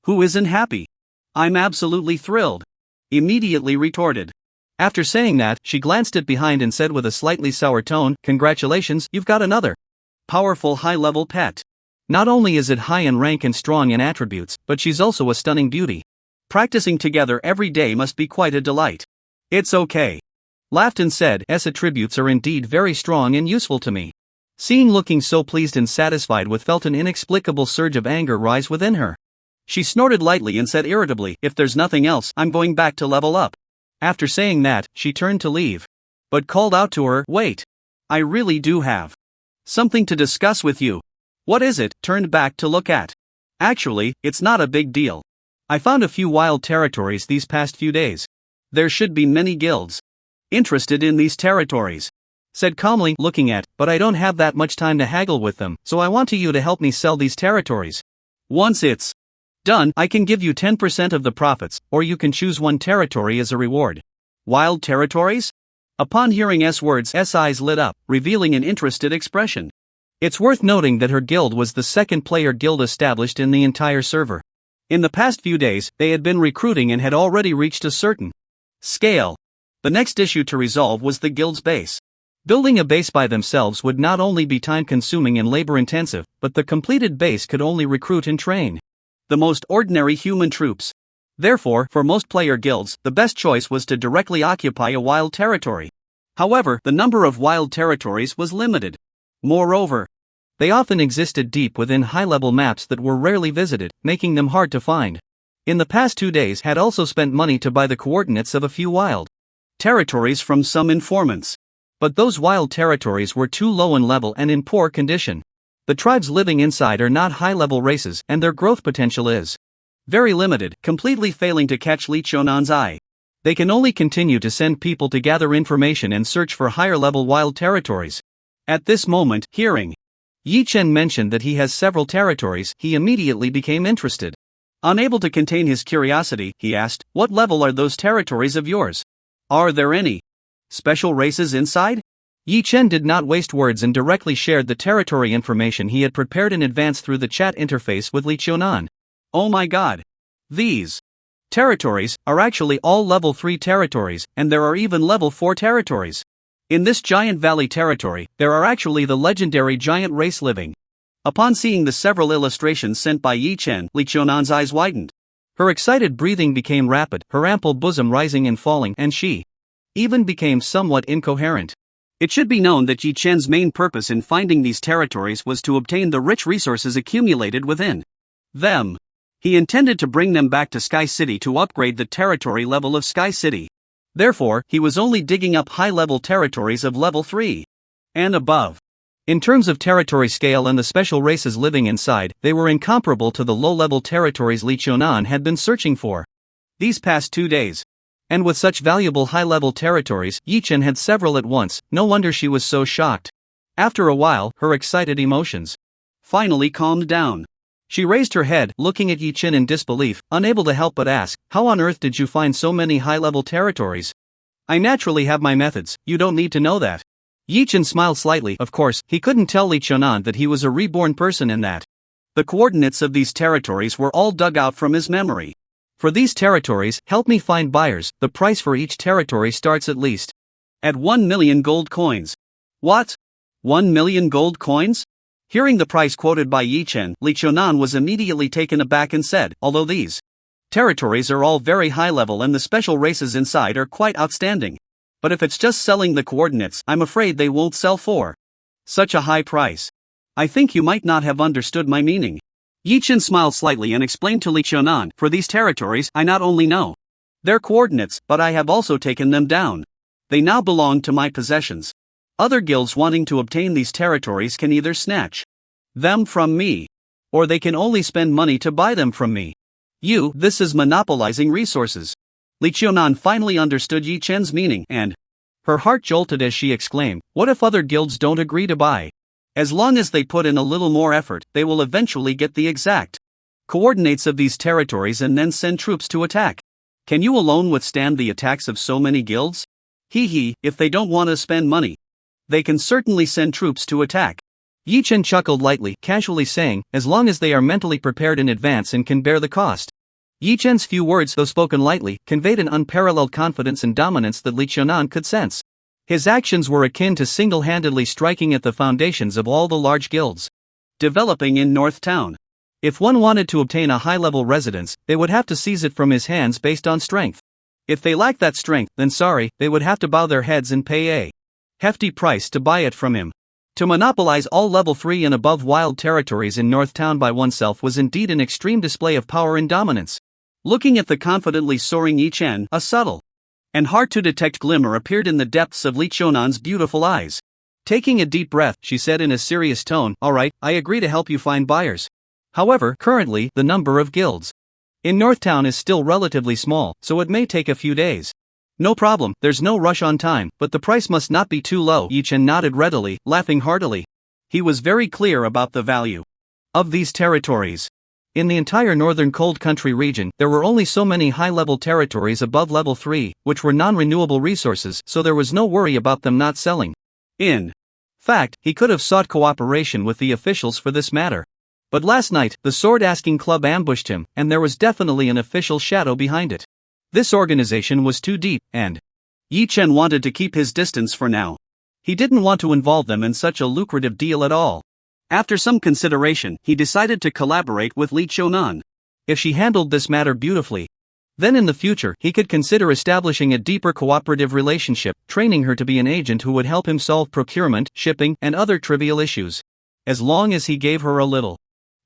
isn't happy? I'm absolutely thrilled. Immediately retorted. After saying that, she glanced it behind and said with a slightly sour tone, "Congratulations, you've got another powerful high-level pet. Not only is it high in rank and strong in attributes, but she's also a stunning beauty. Practicing together every day must be quite a delight." "It's okay." Laughed and said, "S attributes are indeed very strong and useful to me." Seeing looking so pleased and satisfied with, felt an inexplicable surge of anger rise within her. She snorted lightly and said irritably, "If there's nothing else, I'm going back to level up." After saying that, she turned to leave. But called out to her, "Wait. I really do have something to discuss with you." "What is it?" Turned back to look at. "Actually, it's not a big deal. I found a few wild territories these past few days. There should be many guilds interested in these territories." Said calmly, looking at, "But I don't have that much time to haggle with them, so I want you to help me sell these territories. Once it's Done, I can give you 10% of the profits, or you can choose one territory as a reward. Wild territories? Upon hearing S words, S eyes lit up, revealing an interested expression. It's worth noting that her guild was the second player guild established in the entire server. In the past few days, they had been recruiting and had already reached a certain scale. The next issue to resolve was the guild's base. Building a base by themselves would not only be time-consuming and labor-intensive, but the completed base could only recruit and train the most ordinary human troops. Therefore, for most player guilds, the best choice was to directly occupy a wild territory. However, the number of wild territories was limited. Moreover, they often existed deep within high-level maps that were rarely visited, making them hard to find. In the past 2 days, had also spent money to buy the coordinates of a few wild territories from some informants. But those wild territories were too low in level and in poor condition. The tribes living inside are not high-level races, and their growth potential is very limited, completely failing to catch Li Chonan's eye. They can only continue to send people to gather information and search for higher-level wild territories. At this moment, hearing Yi Chen mention that he has several territories, he immediately became interested. Unable to contain his curiosity, he asked, "What level are those territories of yours? Are there any special races inside?" Yi Chen did not waste words and directly shared the territory information he had prepared in advance through the chat interface with Li Chonan. Oh my god. These territories are actually all level 3 territories, and there are even level 4 territories. In this giant valley territory, there are actually the legendary giant race living. Upon seeing the several illustrations sent by Yi Chen, Li Chonan's eyes widened. Her excited breathing became rapid, her ample bosom rising and falling, and she even became somewhat incoherent. It should be known that Yi Chen's main purpose in finding these territories was to obtain the rich resources accumulated within them. He intended to bring them back to Sky City to upgrade the territory level of Sky City. Therefore, he was only digging up high-level territories of level 3 and above. In terms of territory scale and the special races living inside, they were incomparable to the low-level territories Li Chonan had been searching for these past 2 days. And with such valuable high-level territories, Yi Chen had several at once, no wonder she was so shocked. After a while, her excited emotions finally calmed down. She raised her head, looking at Yi Chen in disbelief, unable to help but ask, "How on earth did you find so many high-level territories?" "I naturally have my methods, you don't need to know that." Yi Chen smiled slightly. Of course, he couldn't tell Li Chonan that he was a reborn person and that the coordinates of these territories were all dug out from his memory. "For these territories, help me find buyers. The price for each territory starts at least at 1 million gold coins." "What? 1 million gold coins?" Hearing the price quoted by Yi Chen, Li Chonan was immediately taken aback and said, "Although these territories are all very high level and the special races inside are quite outstanding. But if it's just selling the coordinates, I'm afraid they won't sell for such a high price. I think you might not have understood my meaning." Yi Chen smiled slightly and explained to Li Chonan, "For these territories, I not only know their coordinates, but I have also taken them down. They now belong to my possessions. Other guilds wanting to obtain these territories can either snatch them from me, or they can only spend money to buy them from me. This is monopolizing resources." Li Chonan finally understood Yi Chen's meaning, and her heart jolted as she exclaimed, "What if other guilds don't agree to buy? As long as they put in a little more effort, they will eventually get the exact coordinates of these territories and then send troops to attack. Can you alone withstand the attacks of so many guilds? If they don't want to spend money, they can certainly send troops to attack." Yi Chen chuckled lightly, casually saying, "As long as they are mentally prepared in advance and can bear the cost." Yi Chen's few words, though spoken lightly, conveyed an unparalleled confidence and dominance that Li Chonan could sense. His actions were akin to single-handedly striking at the foundations of all the large guilds developing in North Town. If one wanted to obtain a high-level residence, they would have to seize it from his hands based on strength. If they lacked that strength, then sorry, they would have to bow their heads and pay a hefty price to buy it from him. To monopolize all level 3 and above wild territories in North Town by oneself was indeed an extreme display of power and dominance. Looking at the confidently soaring Yi Chen, a subtle and hard-to-detect glimmer appeared in the depths of Li Chonan's beautiful eyes. Taking a deep breath, she said in a serious tone, "All right, I agree to help you find buyers. However, currently, the number of guilds in North Town is still relatively small, so it may take a few days." "No problem, there's no rush on time, but the price must not be too low." Yi Chen nodded readily, laughing heartily. He was very clear about the value of these territories. In the entire northern cold country region, there were only so many high-level territories above level 3, which were non-renewable resources, so there was no worry about them not selling. In fact, he could have sought cooperation with the officials for this matter. But last night, the sword-asking club ambushed him, and there was definitely an official shadow behind it. This organization was too deep, and Yi Chen wanted to keep his distance for now. He didn't want to involve them in such a lucrative deal at all. After some consideration, he decided to collaborate with Li Chonan. If she handled this matter beautifully, then in the future he could consider establishing a deeper cooperative relationship, training her to be an agent who would help him solve procurement, shipping, and other trivial issues. As long as he gave her a little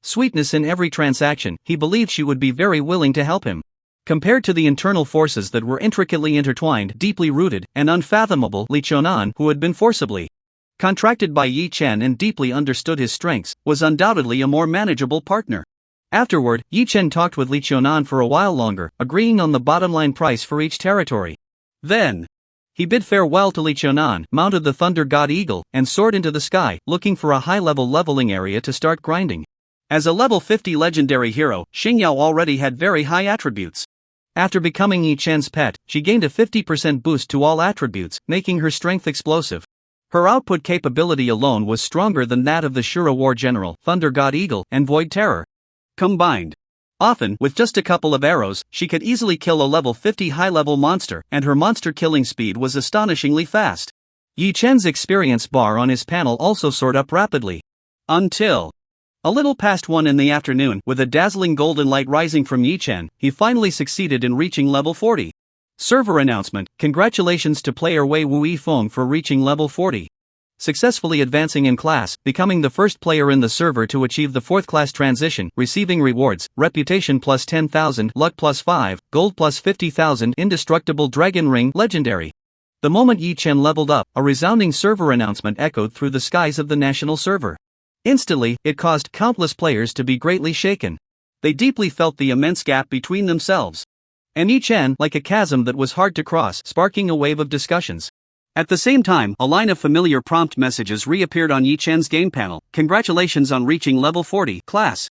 sweetness in every transaction, he believed she would be very willing to help him. Compared to the internal forces that were intricately intertwined, deeply rooted, and unfathomable, Li Chonan, who had been forcibly contracted by Yi Chen and deeply understood his strengths, was undoubtedly a more manageable partner. Afterward, Yi Chen talked with Li Chonan for a while longer, agreeing on the bottom-line price for each territory. Then he bid farewell to Li Chonan, mounted the Thunder God Eagle, and soared into the sky, looking for a high-level leveling area to start grinding. As a level 50 legendary hero, Xingyao already had very high attributes. After becoming Yi Chen's pet, she gained a 50% boost to all attributes, making her strength explosive. Her output capability alone was stronger than that of the Shura War General, Thunder God Eagle, and Void Terror combined. Often, with just a couple of arrows, she could easily kill a level 50 high-level monster, and her monster killing speed was astonishingly fast. Yi Chen's experience bar on his panel also soared up rapidly. Until a little past 1 in the afternoon, with a dazzling golden light rising from Yi Chen, he finally succeeded in reaching level 40. Server announcement: congratulations to player Wei Wui Feng for reaching level 40. Successfully advancing in class, becoming the first player in the server to achieve the 4th class transition, receiving rewards: reputation plus 10,000, luck plus 5, gold plus 50,000, indestructible dragon ring, legendary. The moment Yi Chen leveled up, a resounding server announcement echoed through the skies of the national server. Instantly, it caused countless players to be greatly shaken. They deeply felt the immense gap between themselves and Yi Chen, like a chasm that was hard to cross, sparking a wave of discussions. At the same time, a line of familiar prompt messages reappeared on Yi Chen's game panel: congratulations on reaching level 40, class.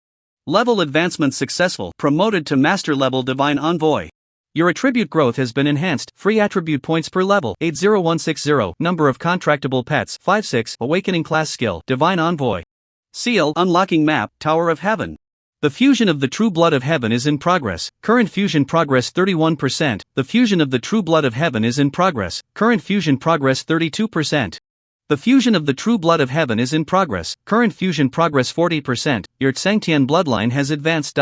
Level advancement successful, promoted to master level divine envoy. Your attribute growth has been enhanced, free attribute points per level, 80160, number of contractable pets, 56, awakening class skill, divine envoy. Seal: unlocking map, Tower of Heaven. The fusion of the True Blood of Heaven is in progress, current fusion progress 31%, the fusion of the True Blood of Heaven is in progress, current fusion progress 32%. The fusion of the True Blood of Heaven is in progress, current fusion progress 40%, your Tsangtian bloodline has advanced.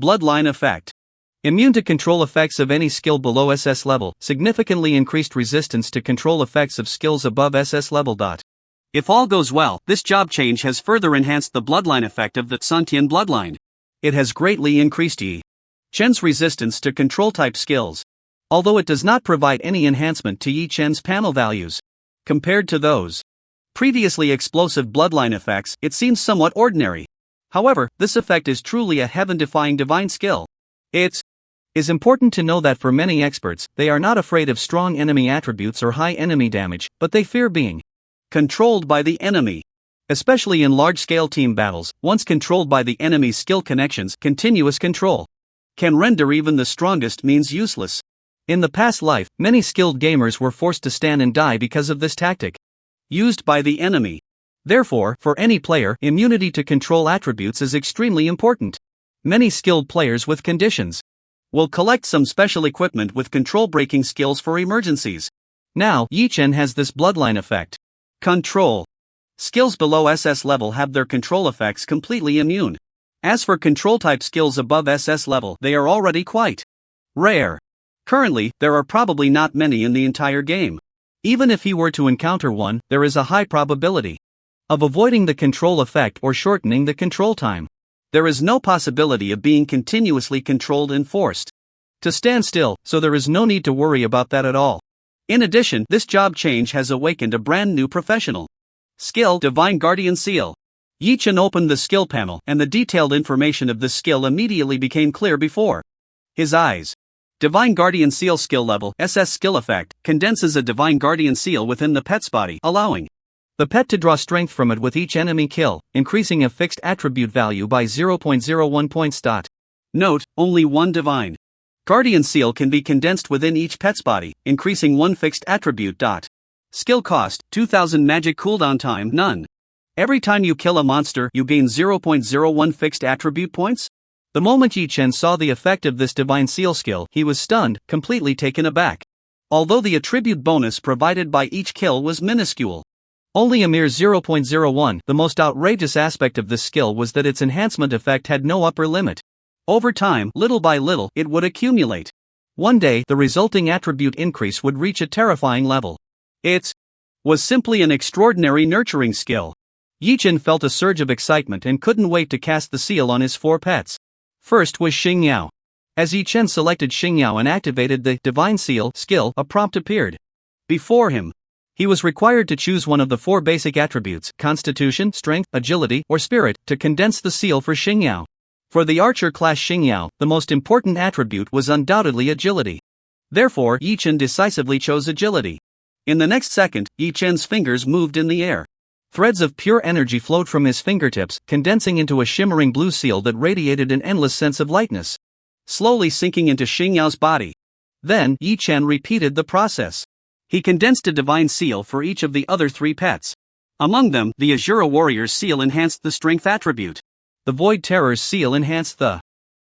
Bloodline effect. Immune to control effects of any skill below SS level, significantly increased resistance to control effects of skills above SS level. If all goes well, this job change has further enhanced the bloodline effect of the Tsangtian bloodline. It has greatly increased Yi Chen's resistance to control-type skills, although it does not provide any enhancement to Yi Chen's panel values. Compared to those previously explosive bloodline effects, it seems somewhat ordinary. However, this effect is truly a heaven-defying divine skill. It is important to know that for many experts, they are not afraid of strong enemy attributes or high enemy damage, but they fear being controlled by the enemy. Especially in large-scale team battles, once controlled by the enemy's skill connections, continuous control can render even the strongest means useless. In the past life, many skilled gamers were forced to stand and die because of this tactic used by the enemy. Therefore, for any player, immunity to control attributes is extremely important. Many skilled players with conditions will collect some special equipment with control-breaking skills for emergencies. Now, Yi Chen has this bloodline effect. Control. Skills below SS level have their control effects completely immune. As for control-type skills above SS level, they are already quite rare. Currently, there are probably not many in the entire game. Even if he were to encounter one, there is a high probability of avoiding the control effect or shortening the control time. There is no possibility of being continuously controlled and forced to stand still, so there is no need to worry about that at all. In addition, this job change has awakened a brand new professional skill: Divine Guardian Seal. Yi Chen opened the skill panel, and the detailed information of this skill immediately became clear before his eyes. Divine Guardian Seal skill level, SS skill effect, condenses a Divine Guardian Seal within the pet's body, allowing The pet to draw strength from it with each enemy kill, increasing a fixed attribute value by 0.01 points. Note, only one divine Guardian seal can be condensed within each pet's body, increasing one fixed attribute. Skill cost, 2000 magic cooldown time, none. Every time you kill a monster, you gain 0.01 fixed attribute points? The moment Yi Chen saw the effect of this divine seal skill, he was stunned, completely taken aback. Although the attribute bonus provided by each kill was minuscule, only a mere 0.01, the most outrageous aspect of this skill was that its enhancement effect had no upper limit. Over time, little by little, it would accumulate. One day, the resulting attribute increase would reach a terrifying level. It was simply an extraordinary nurturing skill. Yi Chen felt a surge of excitement and couldn't wait to cast the seal on his 4 pets. First was Xingyao. As Yi Chen selected Xingyao and activated the Divine Seal skill, a prompt appeared before him. He was required to choose one of the 4 basic attributes, Constitution, Strength, Agility, or Spirit, to condense the seal for Xingyao. For the archer class Xingyao, the most important attribute was undoubtedly agility. Therefore, Yi Chen decisively chose agility. In the next second, Yi Chen's fingers moved in the air. Threads of pure energy flowed from his fingertips, condensing into a shimmering blue seal that radiated an endless sense of lightness, slowly sinking into Xingyao's body. Then, Yi Chen repeated the process. He condensed a divine seal for each of the other 3 pets. Among them, the Azura Warrior's seal enhanced the strength attribute. The Void Terror's seal enhanced the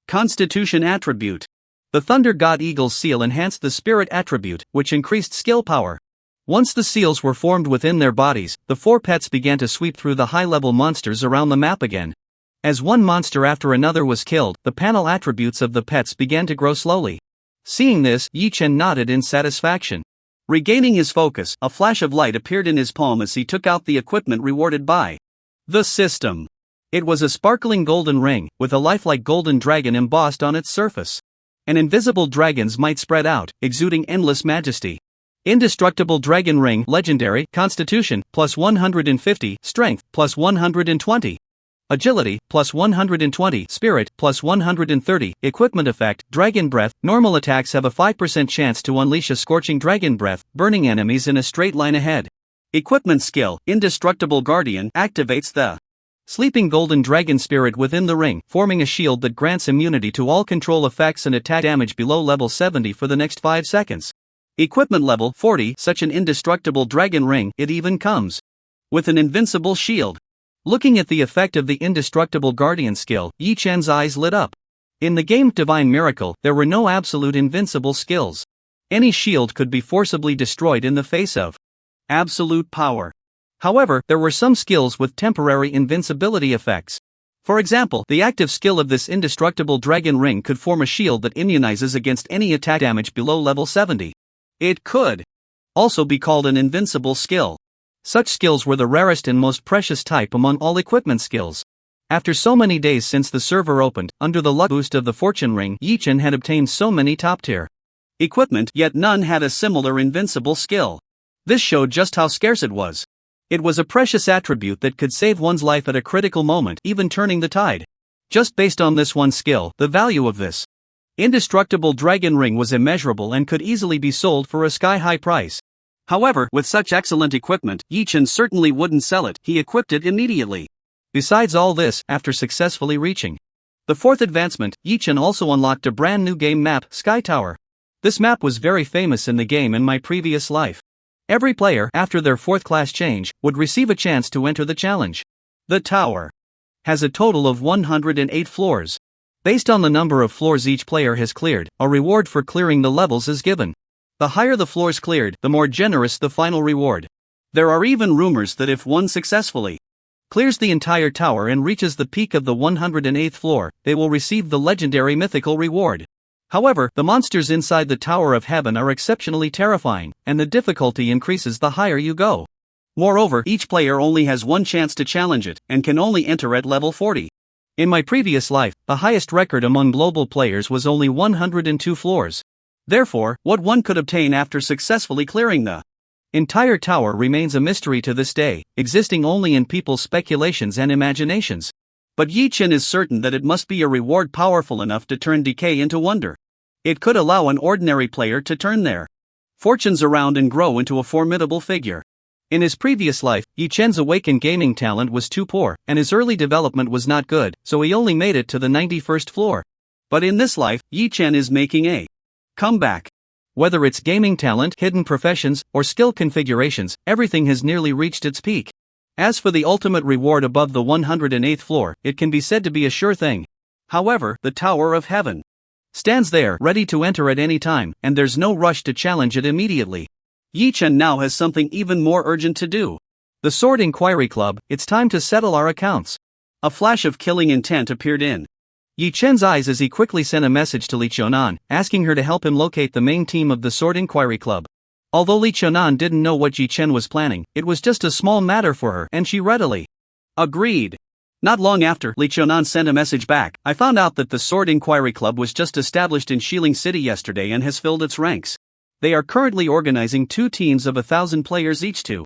Constitution attribute. The Thunder God Eagle's seal enhanced the Spirit attribute, which increased skill power. Once the seals were formed within their bodies, the 4 pets began to sweep through the high-level monsters around the map again. As one monster after another was killed, the panel attributes of the pets began to grow slowly. Seeing this, Yi Chen nodded in satisfaction. Regaining his focus, a flash of light appeared in his palm as he took out the equipment rewarded by the system. It was a sparkling golden ring, with a lifelike golden dragon embossed on its surface. An invisible dragon's might spread out, exuding endless majesty. Indestructible Dragon Ring, Legendary, Constitution, plus 150, Strength, plus 120. Agility, plus 120, Spirit, plus 130, Equipment Effect, Dragon Breath. Normal attacks have a 5% chance to unleash a scorching dragon breath, burning enemies in a straight line ahead. Equipment Skill, Indestructible Guardian, activates the Sleeping Golden Dragon Spirit within the ring, forming a shield that grants immunity to all control effects and attack damage below level 70 for the next 5 seconds. Equipment level 40, such an indestructible dragon ring, it even comes with an invincible shield. Looking at the effect of the Indestructible Guardian skill, Yi Chen's eyes lit up. In the game Divine Miracle, there were no absolute invincible skills. Any shield could be forcibly destroyed in the face of absolute power. However, there were some skills with temporary invincibility effects. For example, the active skill of this Indestructible Dragon Ring could form a shield that immunizes against any attack damage below level 70. It could also be called an invincible skill. Such skills were the rarest and most precious type among all equipment skills. After so many days since the server opened, under the luck boost of the Fortune Ring, Yi Chen had obtained so many top-tier equipment, yet none had a similar invincible skill. This showed just how scarce it was. It was a precious attribute that could save one's life at a critical moment, even turning the tide. Just based on this one skill, the value of this Indestructible Dragon Ring was immeasurable and could easily be sold for a sky-high price. However, with such excellent equipment, Yi Chen certainly wouldn't sell it, he equipped it immediately. Besides all this, after successfully reaching the 4th advancement, Yi Chen also unlocked a brand new game map, Sky Tower. This map was very famous in the game in my previous life. Every player, after their 4th class change, would receive a chance to enter the challenge. The tower has a total of 108 floors. Based on the number of floors each player has cleared, a reward for clearing the levels is given. The higher the floors cleared, the more generous the final reward. There are even rumors that if one successfully clears the entire tower and reaches the peak of the 108th floor, they will receive the legendary mythical reward. However, the monsters inside the Tower of Heaven are exceptionally terrifying, and the difficulty increases the higher you go. Moreover, each player only has one chance to challenge it, and can only enter at level 40. In my previous life, the highest record among global players was only 102 floors. Therefore, what one could obtain after successfully clearing the entire tower remains a mystery to this day, existing only in people's speculations and imaginations. But Yi Chen is certain that it must be a reward powerful enough to turn decay into wonder. It could allow an ordinary player to turn their fortunes around and grow into a formidable figure. In his previous life, Yi Chen's awakened gaming talent was too poor, and his early development was not good, so he only made it to the 91st floor. But in this life, Yi Chen is making a comeback. Whether it's gaming talent, hidden professions, or skill configurations, everything has nearly reached its peak. As for the ultimate reward above the 108th floor, it can be said to be a sure thing. However, the Tower of Heaven stands there, ready to enter at any time, and there's no rush to challenge it immediately. Yi Chen now has something even more urgent to do. The Sword Inquiry Club, it's time to settle our accounts. A flash of killing intent appeared in Yi Chen's eyes as he quickly sent a message to Li Qiunan, asking her to help him locate the main team of the Sword Inquiry Club. Although Li Qiunan didn't know what Yi Chen was planning, it was just a small matter for her, and she readily agreed. Not long after, Li Qiunan sent a message back. I found out that the Sword Inquiry Club was just established in Xiling City yesterday and has filled its ranks. They are currently organizing 2 teams of 1,000 players each to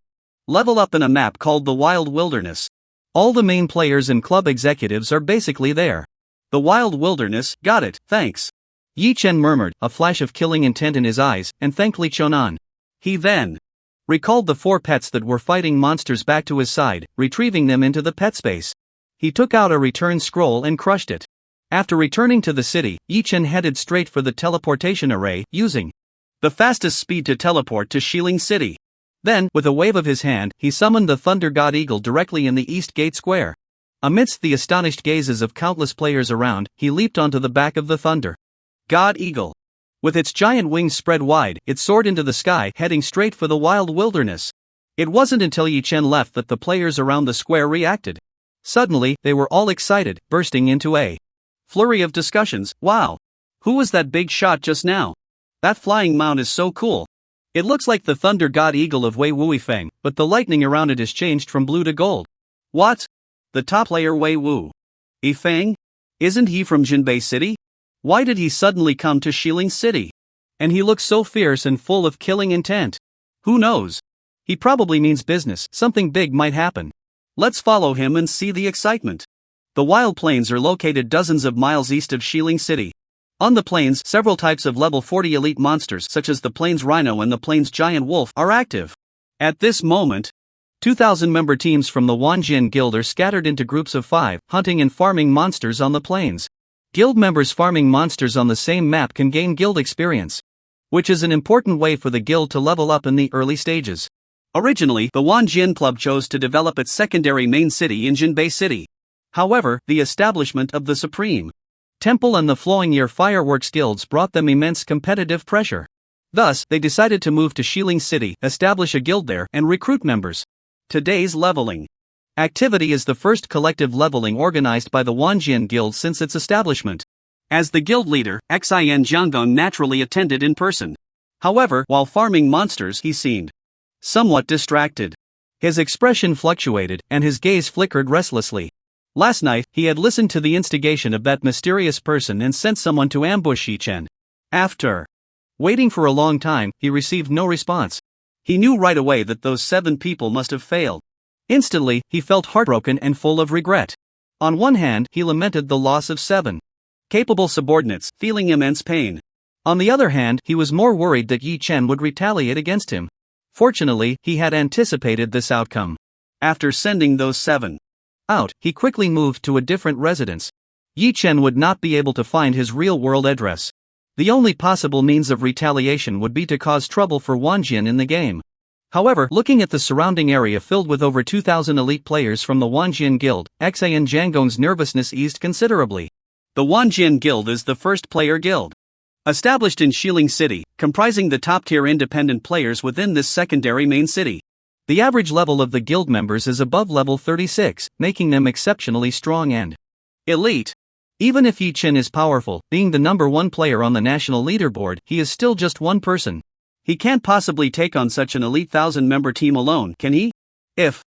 level up in a map called the Wild Wilderness. All the main players and club executives are basically there. The Wild Wilderness, got it, thanks. Yi Chen murmured, a flash of killing intent in his eyes, and thanked Li Qiunan. He then recalled the 4 pets that were fighting monsters back to his side, retrieving them into the pet space. He took out a return scroll and crushed it. After returning to the city, Yi Chen headed straight for the teleportation array, using the fastest speed to teleport to Xiling City. Then, with a wave of his hand, he summoned the Thunder God Eagle directly in the East Gate Square. Amidst the astonished gazes of countless players around, he leaped onto the back of the Thunder God Eagle. With its giant wings spread wide, it soared into the sky, heading straight for the Wild Wilderness. It wasn't until Yi Chen left that the players around the square reacted. Suddenly, they were all excited, bursting into a flurry of discussions. Wow! Who was that big shot just now? That flying mount is so cool. It looks like the Thunder God Eagle of Wei Wuifeng, but the lightning around it is changed from blue to gold. What? The top player Wei Wu Yifeng? Isn't he from Jinbei City? Why did he suddenly come to Xiling City? And he looks so fierce and full of killing intent. Who knows? He probably means business, something big might happen. Let's follow him and see the excitement. The Wild Plains are located dozens of miles east of Xiling City. On the plains, several types of level 40 elite monsters such as the Plains Rhino and the Plains Giant Wolf are active. At this moment, 2,000 member teams from the Wanjian Guild are scattered into groups of 5, hunting and farming monsters on the plains. Guild members farming monsters on the same map can gain guild experience, which is an important way for the guild to level up in the early stages. Originally, the Wanjian Club chose to develop its secondary main city in Jinbei City. However, the establishment of the Supreme Temple and the Flowing Year Fireworks Guilds brought them immense competitive pressure. Thus, they decided to move to Xiling City, establish a guild there, and recruit members. Today's leveling activity is the first collective leveling organized by the Wanjian Guild since its establishment. As the guild leader, Xian Jianggong naturally attended in person. However, while farming monsters, he seemed somewhat distracted. His expression fluctuated, and his gaze flickered restlessly. Last night, he had listened to the instigation of that mysterious person and sent someone to ambush Yi Chen. After waiting for a long time, he received no response. He knew right away that those 7 people must have failed. Instantly, he felt heartbroken and full of regret. On one hand, he lamented the loss of 7 capable subordinates, feeling immense pain. On the other hand, he was more worried that Yi Chen would retaliate against him. Fortunately, he had anticipated this outcome. After sending those 7 out, he quickly moved to a different residence. Yi Chen would not be able to find his real-world address. The only possible means of retaliation would be to cause trouble for Wanjian in the game. However, looking at the surrounding area filled with over 2,000 elite players from the Wanjian Guild, Xian Jianggong's nervousness eased considerably. The Wanjian Guild is the first player guild established in Xiling City, comprising the top-tier independent players within this secondary main city. The average level of the guild members is above level 36, making them exceptionally strong and elite. Even if Yi Chen is powerful, being the number 1 player on the national leaderboard, he is still just one person. He can't possibly take on such an elite 1,000-member team alone, can he? If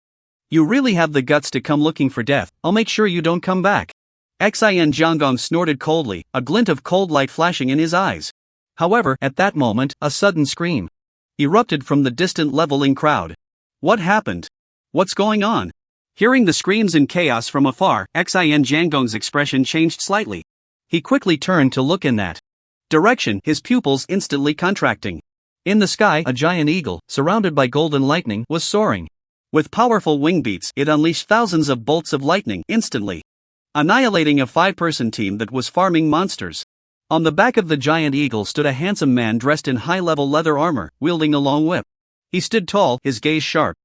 you really have the guts to come looking for death, I'll make sure you don't come back. Xian Jianggong snorted coldly, a glint of cold light flashing in his eyes. However, at that moment, a sudden scream erupted from the distant leveling crowd. What happened? What's going on? Hearing the screams and chaos from afar, Xian Jianggong's expression changed slightly. He quickly turned to look in that direction, his pupils instantly contracting. In the sky, a giant eagle, surrounded by golden lightning, was soaring. With powerful wing beats, it unleashed thousands of bolts of lightning instantly, annihilating a 5-person team that was farming monsters. On the back of the giant eagle stood a handsome man dressed in high-level leather armor, wielding a long whip. He stood tall, his gaze sharp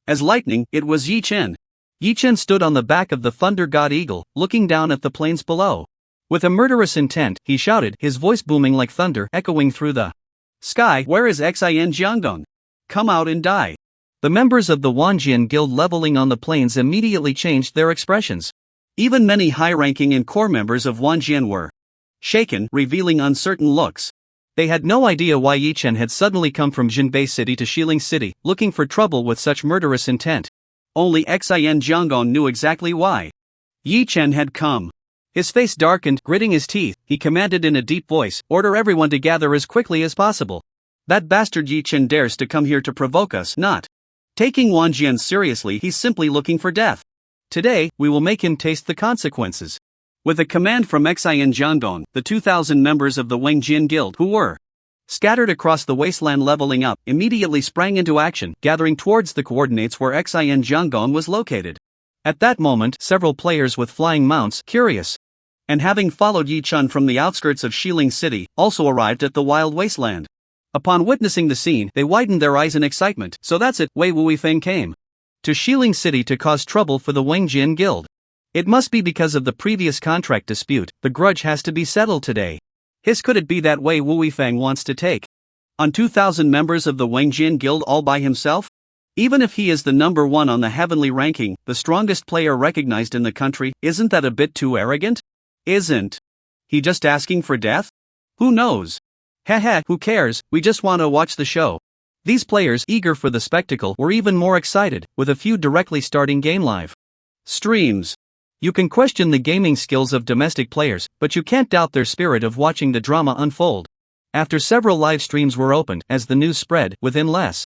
as lightning. It was Yi Chen. Yi Chen stood on the back of the thunder god eagle, looking down at the plains below. With a murderous intent, he shouted, his voice booming like thunder, echoing through the sky, "Where is Xin Jiangdong? Come out and die." The members of the Wanjian Guild leveling on the plains immediately changed their expressions. Even many high-ranking and core members of Wanjian were shaken, revealing uncertain looks. They had no idea why Yi Chen had suddenly come from Jinbei City to Xiling City, looking for trouble with such murderous intent. Only Xin Jiangdong knew exactly why Yi Chen had come. His face darkened, gritting his teeth, he commanded in a deep voice, "Order everyone to gather as quickly as possible. That bastard Yi Chen dares to come here to provoke us, not taking Wanjian seriously, he's simply looking for death. Today, we will make him taste the consequences." With a command from Xin Jiangdong, the 2,000 members of the Wanjian Guild, who were scattered across the wasteland leveling up, immediately sprang into action, gathering towards the coordinates where Xin Jiangdong was located. At that moment, several players with flying mounts, curious, and having followed Yi Chen from the outskirts of Xiling City, also arrived at the wild wasteland. Upon witnessing the scene, they widened their eyes in excitement. So that's it, Wei Wuifeng came to Xiling City to cause trouble for the Wanjian Guild. It must be because of the previous contract dispute. The grudge has to be settled today. Could it be that Wei Wuifeng wants to take on 2,000 members of the Wanjian Guild all by himself? Even if he is the number one on the heavenly ranking, the strongest player recognized in the country, isn't that a bit too arrogant? Isn't he just asking for death? Who knows? Heh, who cares, we just want to watch the show. These players, eager for the spectacle, were even more excited, with a few directly starting game live streams. You can question the gaming skills of domestic players, but you can't doubt their spirit of watching the drama unfold. After several live streams were opened, as the news spread, within less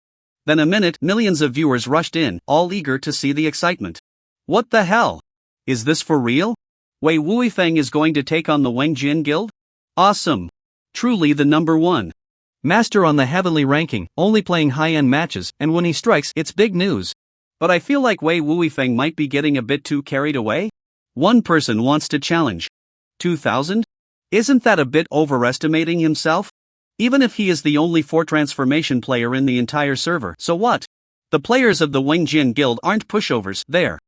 than a minute, millions of viewers rushed in, all eager to see the excitement. What the hell? Is this for real? Wei Wuifeng is going to take on the Wanjian Guild? Awesome! Truly the number one master on the heavenly ranking, only playing high-end matches, and when he strikes, it's big news. But I feel like Wei Wuifeng might be getting a bit too carried away. One person wants to challenge 2,000? Isn't that a bit overestimating himself? Even if he is the only 4 transformation player in the entire server, so what? The players of the Wanjian Guild aren't pushovers, their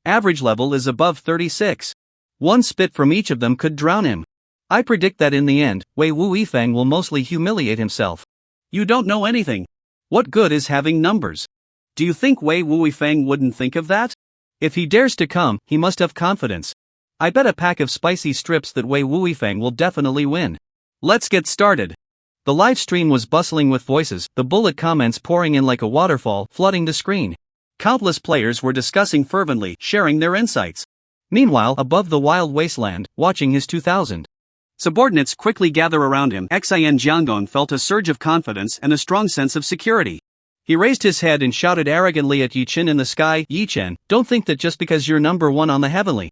average level is above 36. One spit from each of them could drown him. I predict that in the end, Wei Wuifeng will mostly humiliate himself. You don't know anything. What good is having numbers? Do you think Wei Wuifeng wouldn't think of that? If he dares to come, he must have confidence. I bet a pack of spicy strips that Wei Wuifeng will definitely win. Let's get started. The live stream was bustling with voices, the bullet comments pouring in like a waterfall, flooding the screen. Countless players were discussing fervently, sharing their insights. Meanwhile, above the wild wasteland, watching his 2,000 subordinates quickly gather around him, Xin Jiangdong felt a surge of confidence and a strong sense of security. He raised his head and shouted arrogantly at Yi Chen in the sky, "Yi Chen, don't think that just because you're number one on the heavenly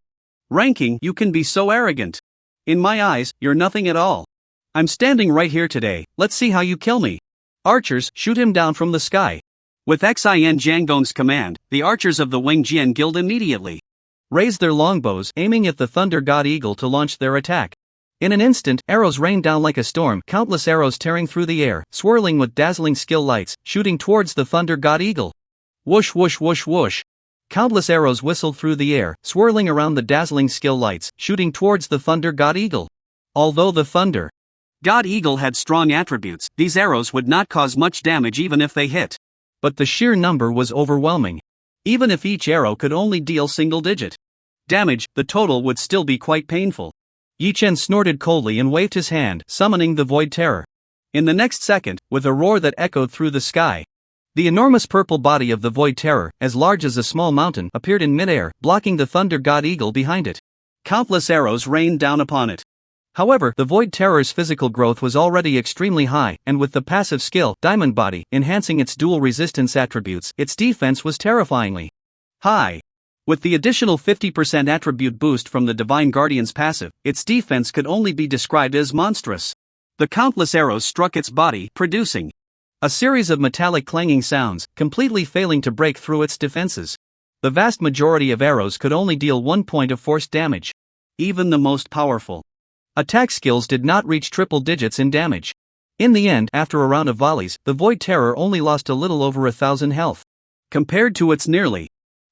ranking, you can be so arrogant. In my eyes, you're nothing at all. I'm standing right here today, let's see how you kill me. Archers, shoot him down from the sky." With Xin Jiangdong's command, the archers of the Wanjian Guild immediately raised their longbows, aiming at the Thunder God Eagle to launch their attack. In an instant, arrows rained down like a storm, countless arrows tearing through the air, swirling with dazzling skill lights, shooting towards the Thunder God Eagle. Whoosh whoosh whoosh whoosh. Countless arrows whistled through the air, swirling around the dazzling skill lights, shooting towards the Thunder God Eagle. Although the Thunder God Eagle had strong attributes, these arrows would not cause much damage even if they hit. But the sheer number was overwhelming. Even if each arrow could only deal single-digit damage, the total would still be quite painful. Yi Chen snorted coldly and waved his hand, summoning the Void Terror. In the next second, with a roar that echoed through the sky, the enormous purple body of the Void Terror, as large as a small mountain, appeared in midair, blocking the Thunder God Eagle behind it. Countless arrows rained down upon it. However, the Void Terror's physical growth was already extremely high, and with the passive skill, Diamond Body, enhancing its dual resistance attributes, its defense was terrifyingly high. With the additional 50% attribute boost from the Divine Guardian's passive, its defense could only be described as monstrous. The countless arrows struck its body, producing A series of metallic clanging sounds, completely failing to break through its defenses. The vast majority of arrows could only deal 1 point of forced damage. Even the most powerful attack skills did not reach triple digits in damage. In the end, after a round of volleys, the Void Terror only lost a little over 1,000 health. Compared to its nearly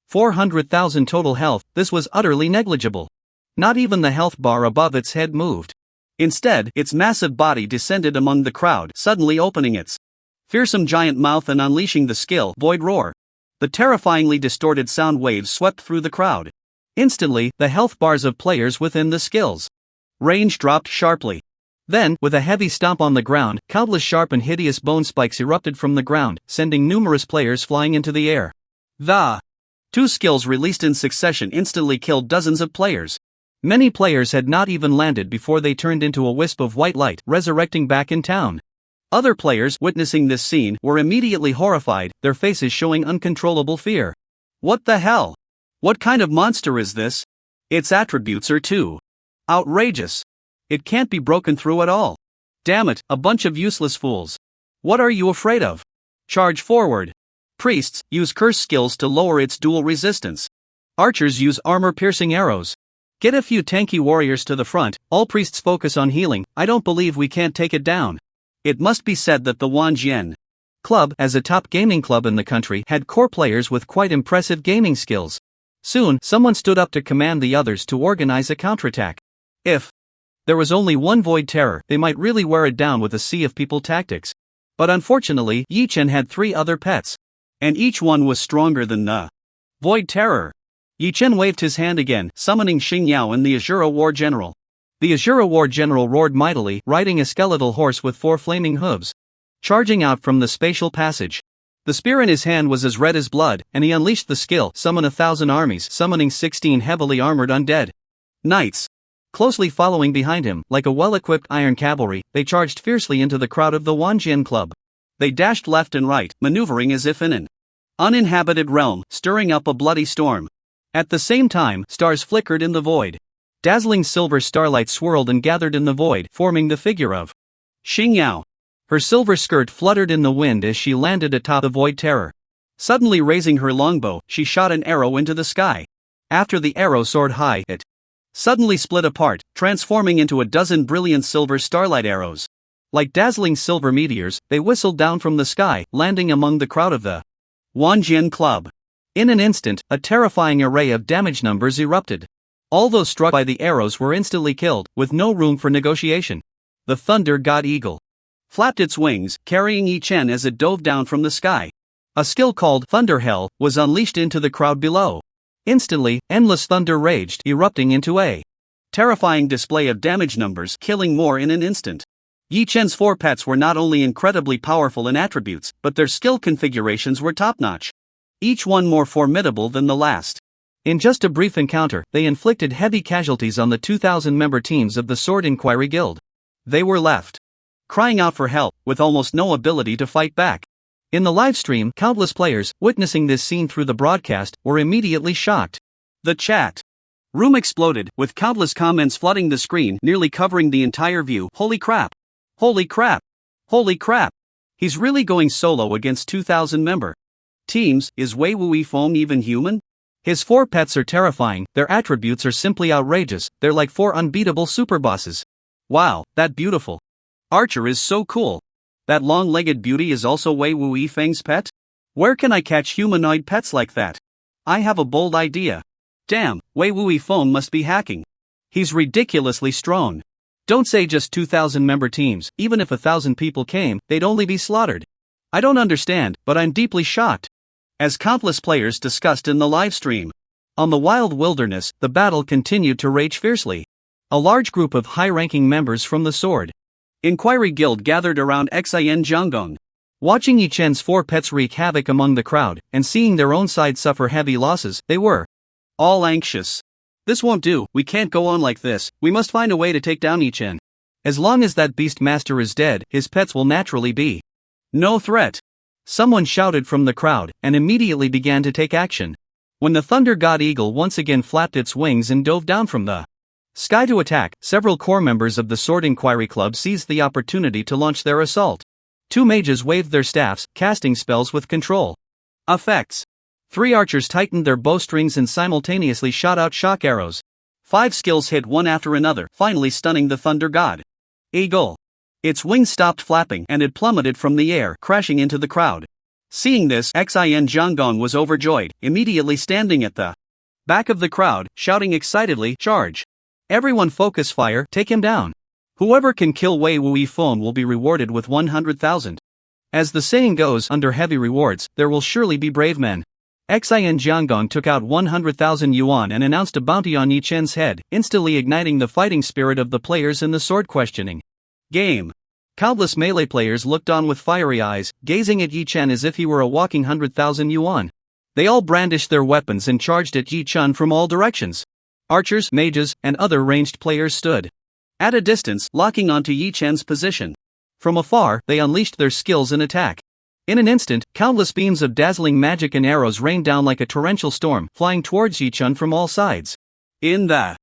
400,000 total health, this was utterly negligible. Not even the health bar above its head moved. Instead, its massive body descended among the crowd, suddenly opening its fearsome giant mouth and unleashing the skill Void Roar. The terrifyingly distorted sound waves swept through the crowd. Instantly, the health bars of players within the skill's range dropped sharply. Then, with a heavy stomp on the ground, countless sharp and hideous bone spikes erupted from the ground, sending numerous players flying into the air. The two skills released in succession instantly killed dozens of players. Many players had not even landed before they turned into a wisp of white light, resurrecting back in town. Other players, witnessing this scene, were immediately horrified, their faces showing uncontrollable fear. What the hell? What kind of monster is this? Its attributes are too outrageous. It can't be broken through at all. Damn it, a bunch of useless fools. What are you afraid of? Charge forward. Priests use curse skills to lower its dual resistance. Archers use armor-piercing arrows. Get a few tanky warriors to the front, all priests focus on healing. I don't believe we can't take it down. It must be said that the Wanjian Club, as a top gaming club in the country, had core players with quite impressive gaming skills. Soon, someone stood up to command the others to organize a counterattack. If there was only one Void Terror, they might really wear it down with a sea of people tactics. But unfortunately, Yi Chen had 3 other pets. And each one was stronger than the Void Terror. Yi Chen waved his hand again, summoning Xing Yao and the Azura War General. The Azura War General roared mightily, riding a skeletal horse with 4 flaming hooves, charging out from the spatial passage. The spear in his hand was as red as blood, and he unleashed the skill, Summon 1,000 armies, summoning 16 heavily armored undead knights. Closely following behind him, like a well-equipped iron cavalry, they charged fiercely into the crowd of the Wanjian Club. They dashed left and right, maneuvering as if in an uninhabited realm, stirring up a bloody storm. At the same time, stars flickered in the void. Dazzling silver starlight swirled and gathered in the void, forming the figure of Xing Yao. Her silver skirt fluttered in the wind as she landed atop the Void Terror. Suddenly raising her longbow, she shot an arrow into the sky. After the arrow soared high, it suddenly split apart, transforming into a dozen brilliant silver starlight arrows. Like dazzling silver meteors, they whistled down from the sky, landing among the crowd of the Wanjian Club. In an instant, a terrifying array of damage numbers erupted. All those struck by the arrows were instantly killed, with no room for negotiation. The Thunder God Eagle flapped its wings, carrying Yi Chen as it dove down from the sky. A skill called Thunder Hell was unleashed into the crowd below. Instantly, endless thunder raged, erupting into a terrifying display of damage numbers, killing more in an instant. Yi Chen's 4 pets were not only incredibly powerful in attributes, but their skill configurations were top-notch. Each one more formidable than the last. In just a brief encounter, they inflicted heavy casualties on the 2,000-member teams of the Sword Inquiry Guild. They were left crying out for help, with almost no ability to fight back. In the livestream, countless players, witnessing this scene through the broadcast, were immediately shocked. The chat room exploded, with countless comments flooding the screen, nearly covering the entire view. Holy crap! Holy crap! Holy crap! He's really going solo against 2,000-member teams. Is Wei Wuyi Feng even human? His 4 pets are terrifying, their attributes are simply outrageous, they're like 4 unbeatable superbosses. Wow, that beautiful archer is so cool. That long-legged beauty is also Wei Wuyi Feng's pet? Where can I catch humanoid pets like that? I have a bold idea. Damn, Wei Wuyi Feng must be hacking. He's ridiculously strong. Don't say just 2,000-member teams, even if 1,000 people came, they'd only be slaughtered. I don't understand, but I'm deeply shocked. As countless players discussed in the livestream. On the wild wilderness, the battle continued to rage fiercely. A large group of high-ranking members from the Sword Inquiry Guild gathered around Xin Jianggong. Watching Yi Chen's 4 pets wreak havoc among the crowd, and seeing their own side suffer heavy losses, they were all anxious. This won't do, we can't go on like this, we must find a way to take down Yi Chen. As long as that beast master is dead, his pets will naturally be no threat. Someone shouted from the crowd, and immediately began to take action. When the Thunder God Eagle once again flapped its wings and dove down from the sky to attack, several core members of the Sword Inquiry Club seized the opportunity to launch their assault. 2 mages waved their staffs, casting spells with control. Effects. 3 archers tightened their bowstrings and simultaneously shot out shock arrows. 5 skills hit one after another, finally stunning the thunder god. Eagle. Its wings stopped flapping and it plummeted from the air, crashing into the crowd. Seeing this, Xin Jiangong was overjoyed, immediately standing at the back of the crowd, shouting excitedly, "Charge! Everyone focus fire, take him down! Whoever can kill Wei Wuifeng will be rewarded with 100,000. As the saying goes, under heavy rewards, there will surely be brave men." Xin Jiangong took out 100,000 yuan and announced a bounty on Yi Chen's head, instantly igniting the fighting spirit of the players in the sword questioning game. Countless melee players looked on with fiery eyes, gazing at Yi Chen as if he were a walking 100,000 yuan. They all brandished their weapons and charged at Yi Chen from all directions. Archers, mages, and other ranged players stood at a distance, locking onto Yi Chen's position. From afar, they unleashed their skills in attack. In an instant, countless beams of dazzling magic and arrows rained down like a torrential storm, flying towards Yi Chen from all sides. In the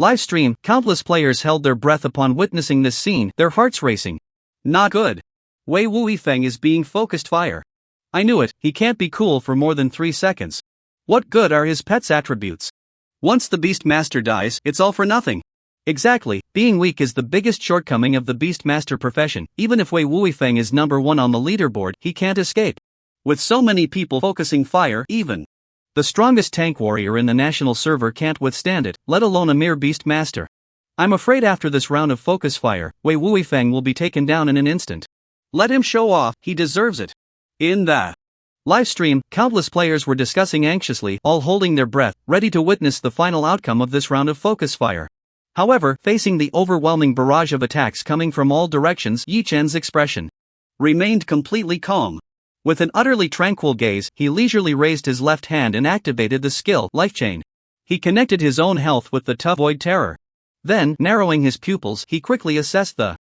live stream, countless players held their breath upon witnessing this scene, their hearts racing. Not good. Wei Wuifeng is being focused fire. I knew it, he can't be cool for more than 3 seconds. What good are his pet's attributes? Once the Beast Master dies, it's all for nothing. Exactly, being weak is the biggest shortcoming of the Beast Master profession. Even if Wei Wuifeng is number 1 on the leaderboard, he can't escape. With so many people focusing fire, even the strongest tank warrior in the national server can't withstand it, let alone a mere Beast Master. I'm afraid after this round of focus fire, Wei Wuifeng will be taken down in an instant. Let him show off, he deserves it. In the live stream, countless players were discussing anxiously, all holding their breath, ready to witness the final outcome of this round of focus fire. However, facing the overwhelming barrage of attacks coming from all directions, Yi Chen's expression remained completely calm. With an utterly tranquil gaze, he leisurely raised his left hand and activated the skill, Life Chain. He connected his own health with the tough Void Terror. Then, narrowing his pupils, he quickly assessed the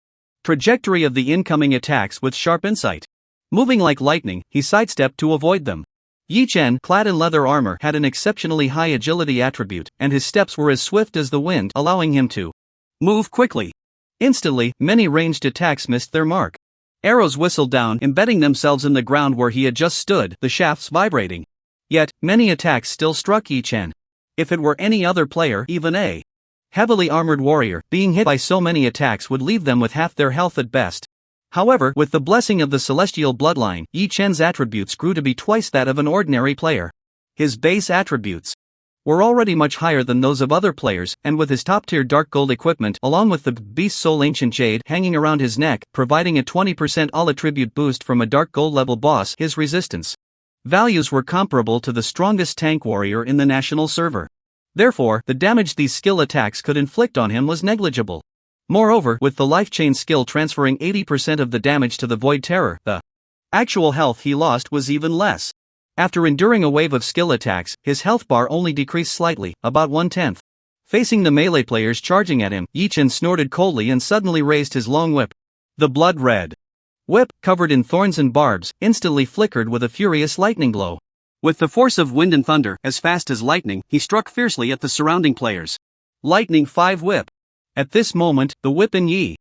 trajectory of the incoming attacks with sharp insight. Moving like lightning, he sidestepped to avoid them. Yi Chen, clad in leather armor, had an exceptionally high agility attribute, and his steps were as swift as the wind, allowing him to move quickly. Instantly, many ranged attacks missed their mark. Arrows whistled down, embedding themselves in the ground where he had just stood, the shafts vibrating. Yet, many attacks still struck Yi Chen. If it were any other player, even a heavily armored warrior, being hit by so many attacks would leave them with half their health at best. However, with the blessing of the celestial bloodline, Yi Chen's attributes grew to be twice that of an ordinary player. His base attributes were already much higher than those of other players, and with his top-tier dark gold equipment along with the Beast Soul Ancient Jade hanging around his neck, providing a 20% all attribute boost from a dark gold level boss, his resistance values were comparable to the strongest tank warrior in the national server. Therefore, the damage these skill attacks could inflict on him was negligible. Moreover, with the Life Chain skill transferring 80% of the damage to the Void Terror, the actual health he lost was even less. After enduring a wave of skill attacks, his health bar only decreased slightly, about 1/10. Facing the melee players charging at him, Yi Chen snorted coldly and suddenly raised his long whip. The blood-red whip, covered in thorns and barbs, instantly flickered with a furious lightning glow. With the force of wind and thunder, as fast as lightning, he struck fiercely at the surrounding players. Lightning 5 whip. At this moment, the whip in Yi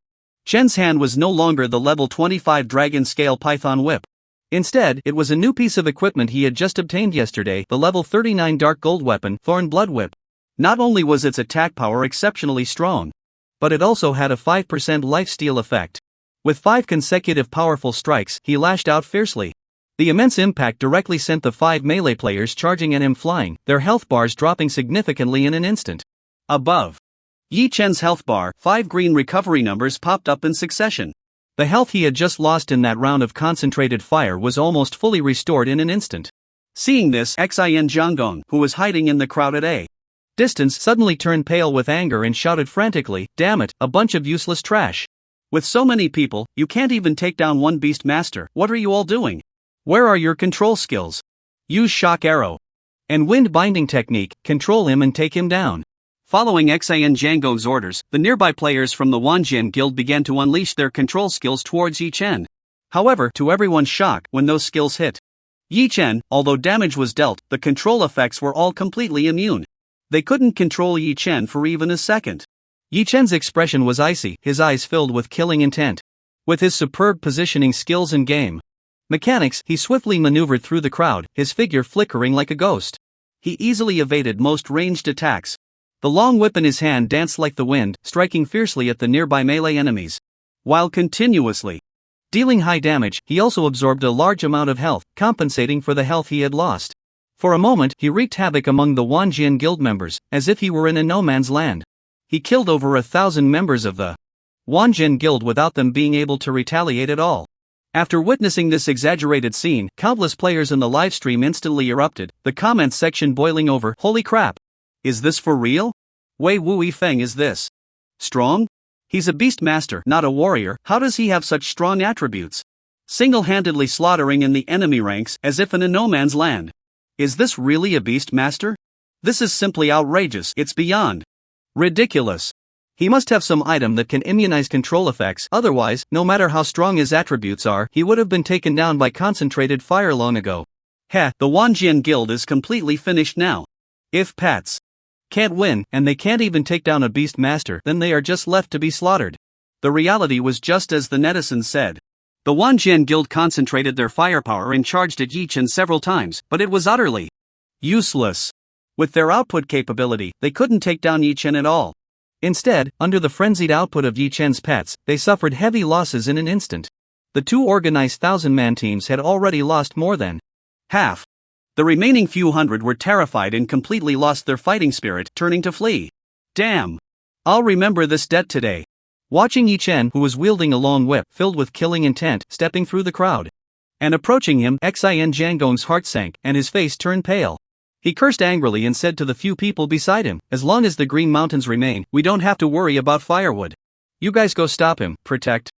Chen's hand was no longer the level 25 Dragon Scale Python whip. Instead, it was a new piece of equipment he had just obtained yesterday, the level 39 Dark Gold weapon, Thorn Blood Whip. Not only was its attack power exceptionally strong, but it also had a 5% lifesteal effect. With 5 consecutive powerful strikes, he lashed out fiercely. The immense impact directly sent the 5 melee players charging at him flying, their health bars dropping significantly in an instant. Above Yi Chen's health bar, 5 green recovery numbers popped up in succession. The health he had just lost in that round of concentrated fire was almost fully restored in an instant. Seeing this, Xin Jiangong, who was hiding in the crowd at a distance, suddenly turned pale with anger and shouted frantically, "Damn it, a bunch of useless trash. With so many people, you can't even take down one Beast Master. What are you all doing? Where are your control skills? Use Shock Arrow and Wind Binding Technique, control him and take him down." Following Xin Jiangong's orders, the nearby players from the Wanjian Guild began to unleash their control skills towards Yi Chen. However, to everyone's shock, when those skills hit Yi Chen, although damage was dealt, the control effects were all completely immune. They couldn't control Yi Chen for even a second. Yi Chen's expression was icy, his eyes filled with killing intent. With his superb positioning skills and game mechanics, he swiftly maneuvered through the crowd, his figure flickering like a ghost. He easily evaded most ranged attacks. The long whip in his hand danced like the wind, striking fiercely at the nearby melee enemies. While continuously dealing high damage, he also absorbed a large amount of health, compensating for the health he had lost. For a moment, he wreaked havoc among the Wanjian guild members, as if he were in a no-man's land. He killed over 1,000 members of the Wanjian guild without them being able to retaliate at all. After witnessing this exaggerated scene, countless players in the livestream instantly erupted, the comments section boiling over, "Holy crap! Is this for real? Wei Wui Feng is this strong? He's a beast master, not a warrior. How does he have such strong attributes? Single-handedly slaughtering in the enemy ranks as if in a no-man's land. Is this really a beast master? This is simply outrageous, it's beyond ridiculous. He must have some item that can immunize control effects, otherwise, no matter how strong his attributes are, he would have been taken down by concentrated fire long ago. Heh, the Wanjian guild is completely finished now. If pets can't win, and they can't even take down a beast master, then they are just left to be slaughtered." The reality was just as the netizens said. The Wanjian guild concentrated their firepower and charged at Yi Chen several times, but it was utterly useless. With their output capability, they couldn't take down Yi Chen at all. Instead, under the frenzied output of Yi Chen's pets, they suffered heavy losses in an instant. The two organized 1,000-man teams had already lost more than half. The remaining few hundred were terrified and completely lost their fighting spirit, turning to flee. Damn! I'll remember this debt today. Watching Yi Chen, who was wielding a long whip filled with killing intent, stepping through the crowd and approaching him, Xin Jiangong's heart sank and his face turned pale. He cursed angrily and said to the few people beside him, "As long as the Green Mountains remain, we don't have to worry about firewood. You guys go stop him, protect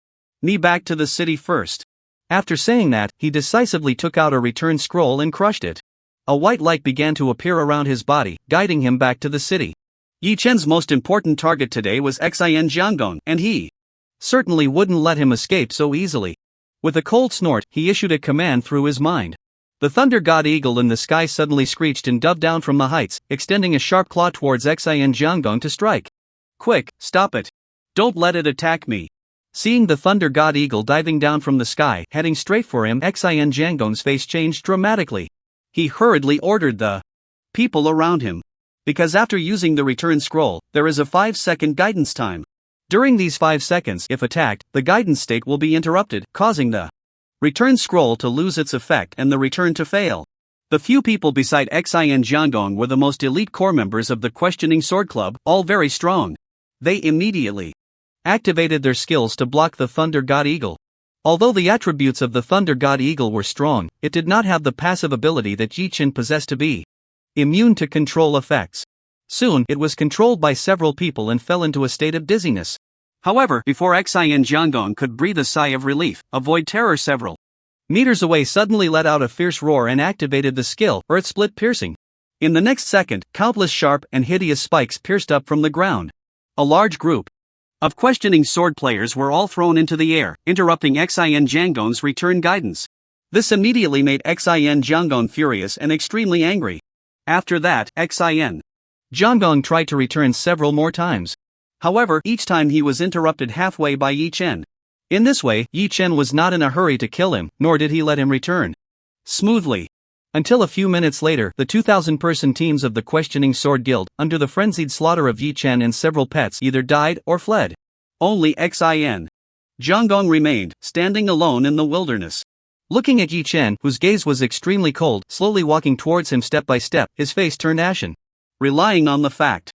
me back to the city first." After saying that, he decisively took out a return scroll and crushed it. A white light began to appear around his body, guiding him back to the city. Yi Chen's most important target today was Xin Jiangong, and he certainly wouldn't let him escape so easily. With a cold snort, he issued a command through his mind. The thunder god eagle in the sky suddenly screeched and dove down from the heights, extending a sharp claw towards Xin Jiangong to strike. "Quick, stop it. Don't let it attack me." Seeing the thunder god eagle diving down from the sky, heading straight for him, Xin Jiangong's face changed dramatically. He hurriedly ordered the people around him. Because after using the return scroll, there is a 5-second guidance time. During these 5 seconds, if attacked, the guidance state will be interrupted, causing the return scroll to lose its effect and the return to fail. The few people beside Xin Jiangong were the most elite core members of the Questioning Sword Club, all very strong. They immediately activated their skills to block the Thunder God Eagle. Although the attributes of the Thunder God Eagle were strong, it did not have the passive ability that Yi Chen possessed to be immune to control effects. Soon, it was controlled by several people and fell into a state of dizziness. However, before Xin Jiangong could breathe a sigh of relief, a void terror several meters away suddenly let out a fierce roar and activated the skill, Earth Split Piercing. In the next second, countless sharp and hideous spikes pierced up from the ground. A large group of questioning sword players were all thrown into the air, interrupting Xin Jiangong's return guidance. This immediately made Xin Jiangong furious and extremely angry. After that, Xin Jiangong tried to return several more times. However, each time he was interrupted halfway by Yi Chen. In this way, Yi Chen was not in a hurry to kill him, nor did he let him return smoothly. Until a few minutes later, the 2,000-person teams of the Questioning Sword Guild, under the frenzied slaughter of Yi Chen and several pets, either died or fled. Only Xin Jiangong remained, standing alone in the wilderness. Looking at Yi Chen, whose gaze was extremely cold, slowly walking towards him step by step, his face turned ashen. Relying on the fact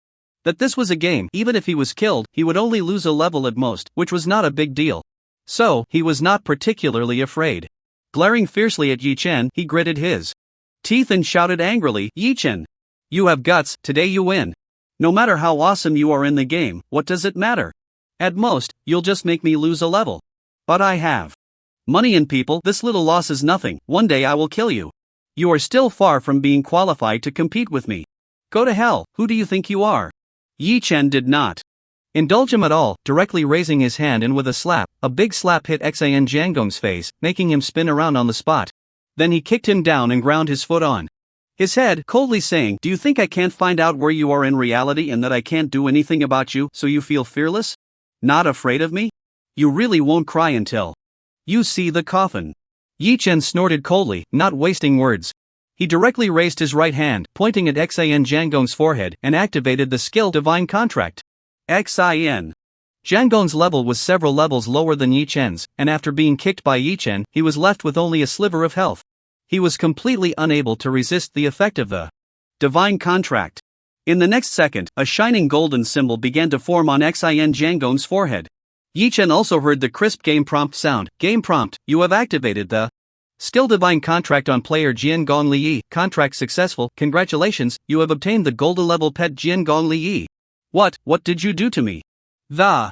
that this was a game, even if he was killed, he would only lose a level at most, which was not a big deal. So, he was not particularly afraid. Glaring fiercely at Yi Chen, he gritted his teeth and shouted angrily, "Yi Chen! You have guts, today you win. No matter how awesome you are in the game, what does it matter? At most, you'll just make me lose a level. But I have money and people, this little loss is nothing, one day I will kill you. You are still far from being qualified to compete with me. Go to hell, who do you think you are?" Yi Chen did not indulge him at all, directly raising his hand and with a big slap hit Xin Jiangong's face, making him spin around on the spot. Then he kicked him down and ground his foot on his head, coldly saying, "Do you think I can't find out where you are in reality and that I can't do anything about you, so you feel fearless? Not afraid of me? You really won't cry until you see the coffin. Yi Chen snorted coldly, not wasting words. He directly raised his right hand, pointing at Xin Jiangong's forehead, and activated the skill Divine Contract. Xin Jiangong's level was several levels lower than Yi Chen's, and after being kicked by Yi Chen, he was left with only a sliver of health. He was completely unable to resist the effect of the Divine Contract. In the next second, a shining golden symbol began to form on Xin Jiangong's forehead. Yi Chen also heard the crisp game prompt sound. Game prompt, you have activated the Skill Divine Contract on player Jiangong Liyi. Contract successful. Congratulations, you have obtained the golden level pet Jiangong Liyi. What did you do to me? The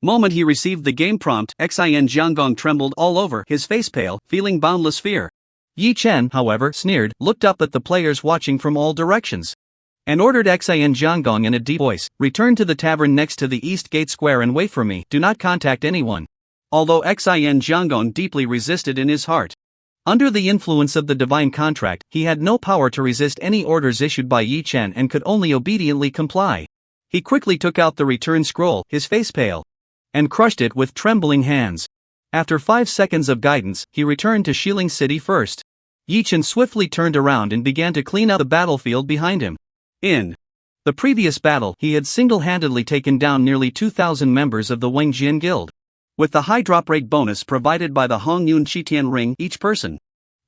moment he received the game prompt, Xin Jiangong trembled all over, his face pale, feeling boundless fear. Yi Chen, however, sneered, looked up at the players watching from all directions, and ordered Xin Jiangong in a deep voice, return to the tavern next to the East Gate Square and wait for me, do not contact anyone. Although Xin Jiangong deeply resisted in his heart, under the influence of the Divine Contract, he had no power to resist any orders issued by Yi Chen and could only obediently comply. He quickly took out the return scroll, his face pale, and crushed it with trembling hands. After 5 seconds of guidance, he returned to Shilin City first. Yi Chen swiftly turned around and began to clean up the battlefield behind him. In the previous battle, he had single-handedly taken down nearly 2,000 members of the Wangjian Guild. With the high drop rate bonus provided by the Hongyun Shitian ring, each person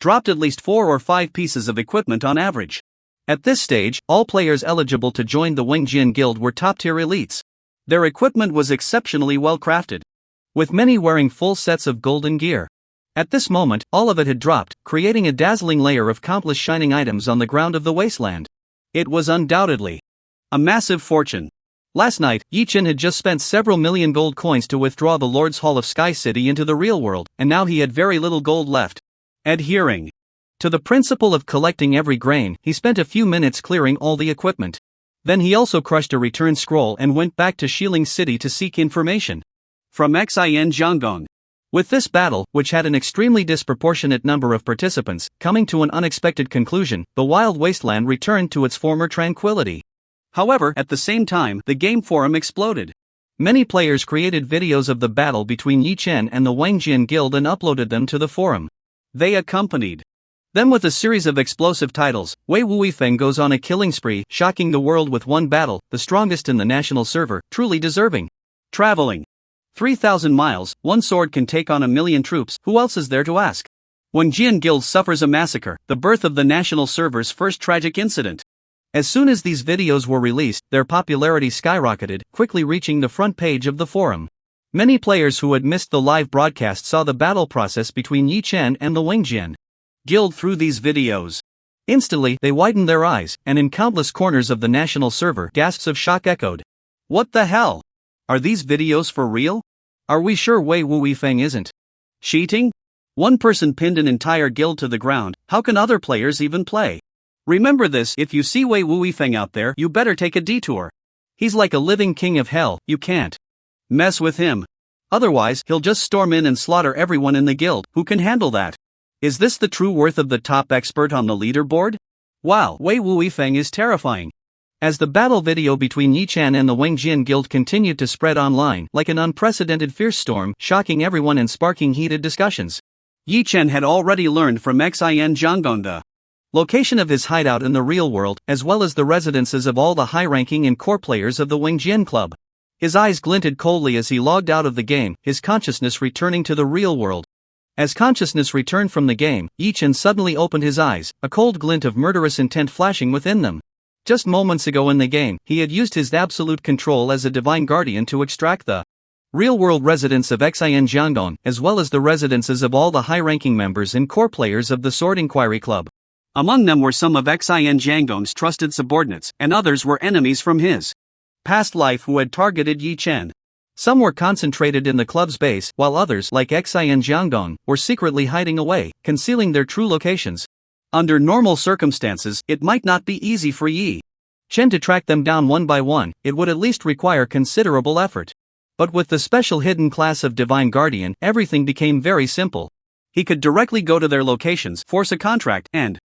dropped at least 4 or 5 pieces of equipment on average. At this stage, all players eligible to join the Wangjian Guild were top-tier elites. Their equipment was exceptionally well crafted, with many wearing full sets of golden gear. At this moment, all of it had dropped, creating a dazzling layer of countless shining items on the ground of the wasteland. It was undoubtedly a massive fortune. Last night, Yi Chen had just spent several million gold coins to withdraw the Lord's Hall of Sky City into the real world, and now he had very little gold left. Adhering to the principle of collecting every grain, he spent a few minutes clearing all the equipment. Then he also crushed a return scroll and went back to Shilin City to seek information from Xin Jiangong. With this battle, which had an extremely disproportionate number of participants, coming to an unexpected conclusion, the wild wasteland returned to its former tranquility. However, at the same time, the game forum exploded. Many players created videos of the battle between Yi Chen and the Wangjian Guild and uploaded them to the forum. They accompanied them with a series of explosive titles. Wei Wuifeng goes on a killing spree, shocking the world with one battle, the strongest in the national server, truly deserving. Traveling 3,000 miles, one sword can take on 1,000,000 troops, who else is there to ask? Wangjian Guild suffers a massacre, the birth of the national server's first tragic incident. As soon as these videos were released, their popularity skyrocketed, quickly reaching the front page of the forum. Many players who had missed the live broadcast saw the battle process between Yi Chen and the Wangjian Guild through these videos. Instantly, they widened their eyes, and in countless corners of the national server, gasps of shock echoed. What the hell? Are these videos for real? Are we sure Wei Wuifeng isn't cheating? One person pinned an entire guild to the ground, how can other players even play? Remember this, if you see Wei Wuifeng out there, you better take a detour. He's like a living king of hell, you can't mess with him. Otherwise, he'll just storm in and slaughter everyone in the guild. Who can handle that? Is this the true worth of the top expert on the leaderboard? Wow, Wei Wuifeng is terrifying. As the battle video between Yi Chen and the Wangjian Guild continued to spread online, like an unprecedented fierce storm, shocking everyone and sparking heated discussions. Yi Chen had already learned from Xin Jiangong the location of his hideout in the real world, as well as the residences of all the high-ranking and core players of the Wangjian Club. His eyes glinted coldly as he logged out of the game, his consciousness returning to the real world. As consciousness returned from the game, Yi Chen suddenly opened his eyes, a cold glint of murderous intent flashing within them. Just moments ago in the game, he had used his absolute control as a divine guardian to extract the real-world residence of Xin Jiangong, as well as the residences of all the high-ranking members and core players of the Sword Inquiry Club. Among them were some of Xin Jiangong's trusted subordinates, and others were enemies from his past life who had targeted Yi Chen. Some were concentrated in the club's base, while others, like Xin Jiangong, were secretly hiding away, concealing their true locations. Under normal circumstances, it might not be easy for Yi Chen to track them down one by one, it would at least require considerable effort. But with the special hidden class of Divine Guardian, everything became very simple. He could directly go to their locations, force a contract, and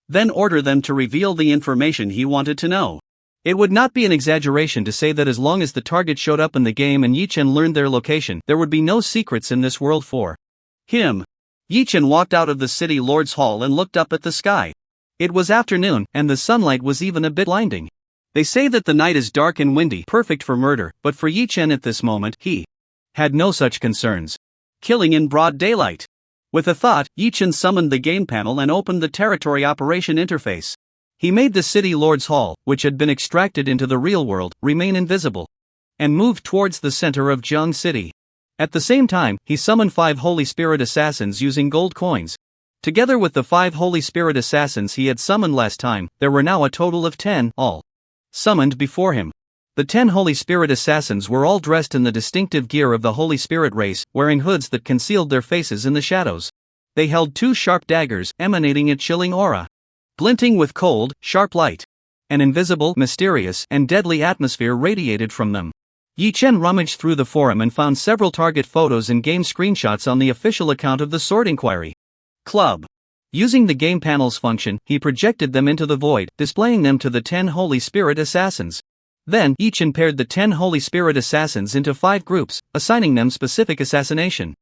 then order them to reveal the information he wanted to know. It would not be an exaggeration to say that as long as the target showed up in the game and Yi-Chen learned their location, there would be no secrets in this world for him. Yi-Chen walked out of the city lord's hall and looked up at the sky. It was afternoon, and the sunlight was even a bit blinding. They say that the night is dark and windy, perfect for murder, but for Yi-Chen at this moment, he had no such concerns. Killing in broad daylight. With a thought, Yi-Chen summoned the game panel and opened the territory operation interface. He made the city lord's hall, which had been extracted into the real world, remain invisible, and moved towards the center of Jiang City. At the same time, he summoned 5 Holy Spirit assassins using gold coins. Together with the 5 Holy Spirit assassins he had summoned last time, there were now a total of 10, all summoned before him. The 10 Holy Spirit assassins were all dressed in the distinctive gear of the Holy Spirit race, wearing hoods that concealed their faces in the shadows. They held 2 sharp daggers, emanating a chilling aura, glinting with cold, sharp light. An invisible, mysterious, and deadly atmosphere radiated from them. Yi-Chen rummaged through the forum and found several target photos and game screenshots on the official account of the Sword Inquiry Club. Using the game panel's function, he projected them into the void, displaying them to the 10 Holy Spirit assassins. Then, Yi-Chen paired the 10 Holy Spirit assassins into 5 groups, assigning them specific assassination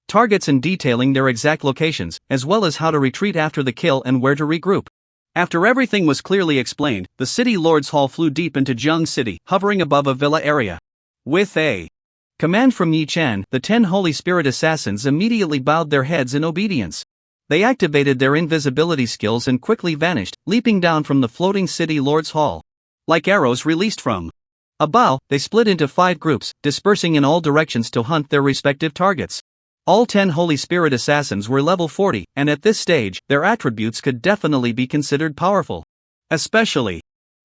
targets and detailing their exact locations, as well as how to retreat after the kill and where to regroup. After everything was clearly explained, the city lord's hall flew deep into Jiang City, hovering above a villa area. With a command from Yi-Chen, the 10 Holy Spirit assassins immediately bowed their heads in obedience. They activated their invisibility skills and quickly vanished, leaping down from the floating city lord's hall. Like arrows released from a bow, they split into 5 groups, dispersing in all directions to hunt their respective targets. All 10 Holy Spirit assassins were level 40, and at this stage, their attributes could definitely be considered powerful. Especially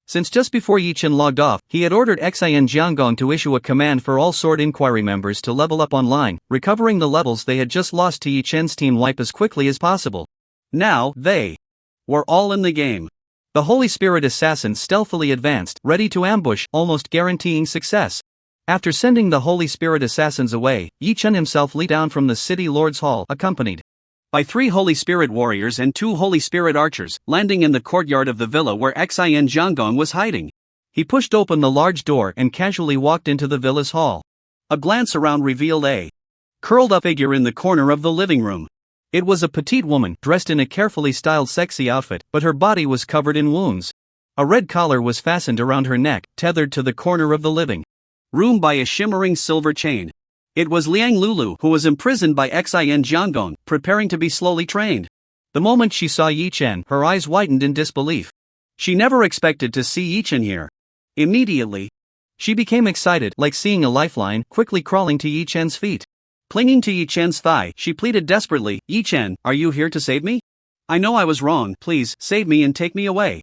since just before Yi-Chen logged off, he had ordered Xian Jianggong to issue a command for all Sword Inquiry members to level up online, recovering the levels they had just lost to Yi-Chen's team wipe as quickly as possible. Now, they were all in the game. The Holy Spirit assassins stealthily advanced, ready to ambush, almost guaranteeing success. After sending the Holy Spirit assassins away, Yi-Chen himself leaped down from the city lord's hall, accompanied by 3 Holy Spirit warriors and 2 Holy Spirit archers, landing in the courtyard of the villa where Xian Jianggong was hiding. He pushed open the large door and casually walked into the villa's hall. A glance around revealed a curled-up figure in the corner of the living room. It was a petite woman, dressed in a carefully styled sexy outfit, but her body was covered in wounds. A red collar was fastened around her neck, tethered to the corner of the living room by a shimmering silver chain. It was Liang Lulu, who was imprisoned by Xian Jianggong, preparing to be slowly trained. The moment she saw Yi-Chen, her eyes widened in disbelief. She never expected to see Yi-Chen here. Immediately, she became excited, like seeing a lifeline, quickly crawling to Yi-Chen's feet. Clinging to Yi-Chen's thigh, she pleaded desperately, "Yi-Chen, are you here to save me? I know I was wrong, please, save me and take me away.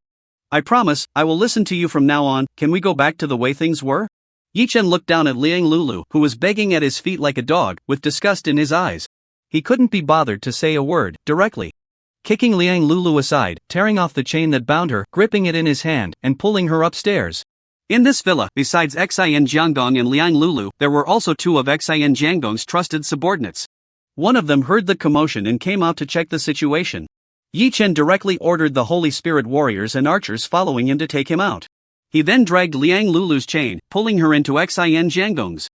I promise, I will listen to you from now on. Can we go back to the way things were?" Yi-Chen looked down at Liang Lulu, who was begging at his feet like a dog, with disgust in his eyes. He couldn't be bothered to say a word, directly. Kicking Liang Lulu aside, tearing off the chain that bound her, gripping it in his hand, and pulling her upstairs. In this villa, besides Xian Jianggong and Liang Lulu, there were also 2 of Xian Jianggong's trusted subordinates. One of them heard the commotion and came out to check the situation. Yi-Chen directly ordered the Holy Spirit warriors and archers following him to take him out. He then dragged Liang Lulu's chain, pulling her into Xian Jianggong's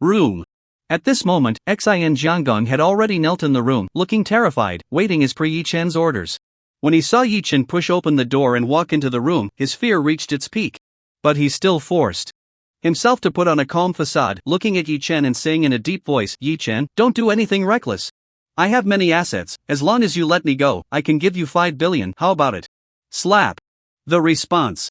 room. At this moment, Xian Jianggong had already knelt in the room, looking terrified, waiting as per Yi-Chen's orders. When he saw Yi-Chen push open the door and walk into the room, his fear reached its peak. But he still forced himself to put on a calm facade, looking at Yi-Chen and saying in a deep voice, "Yi-Chen, don't do anything reckless. I have many assets. As long as you let me go, I can give you 5 billion, how about it?" Slap. The response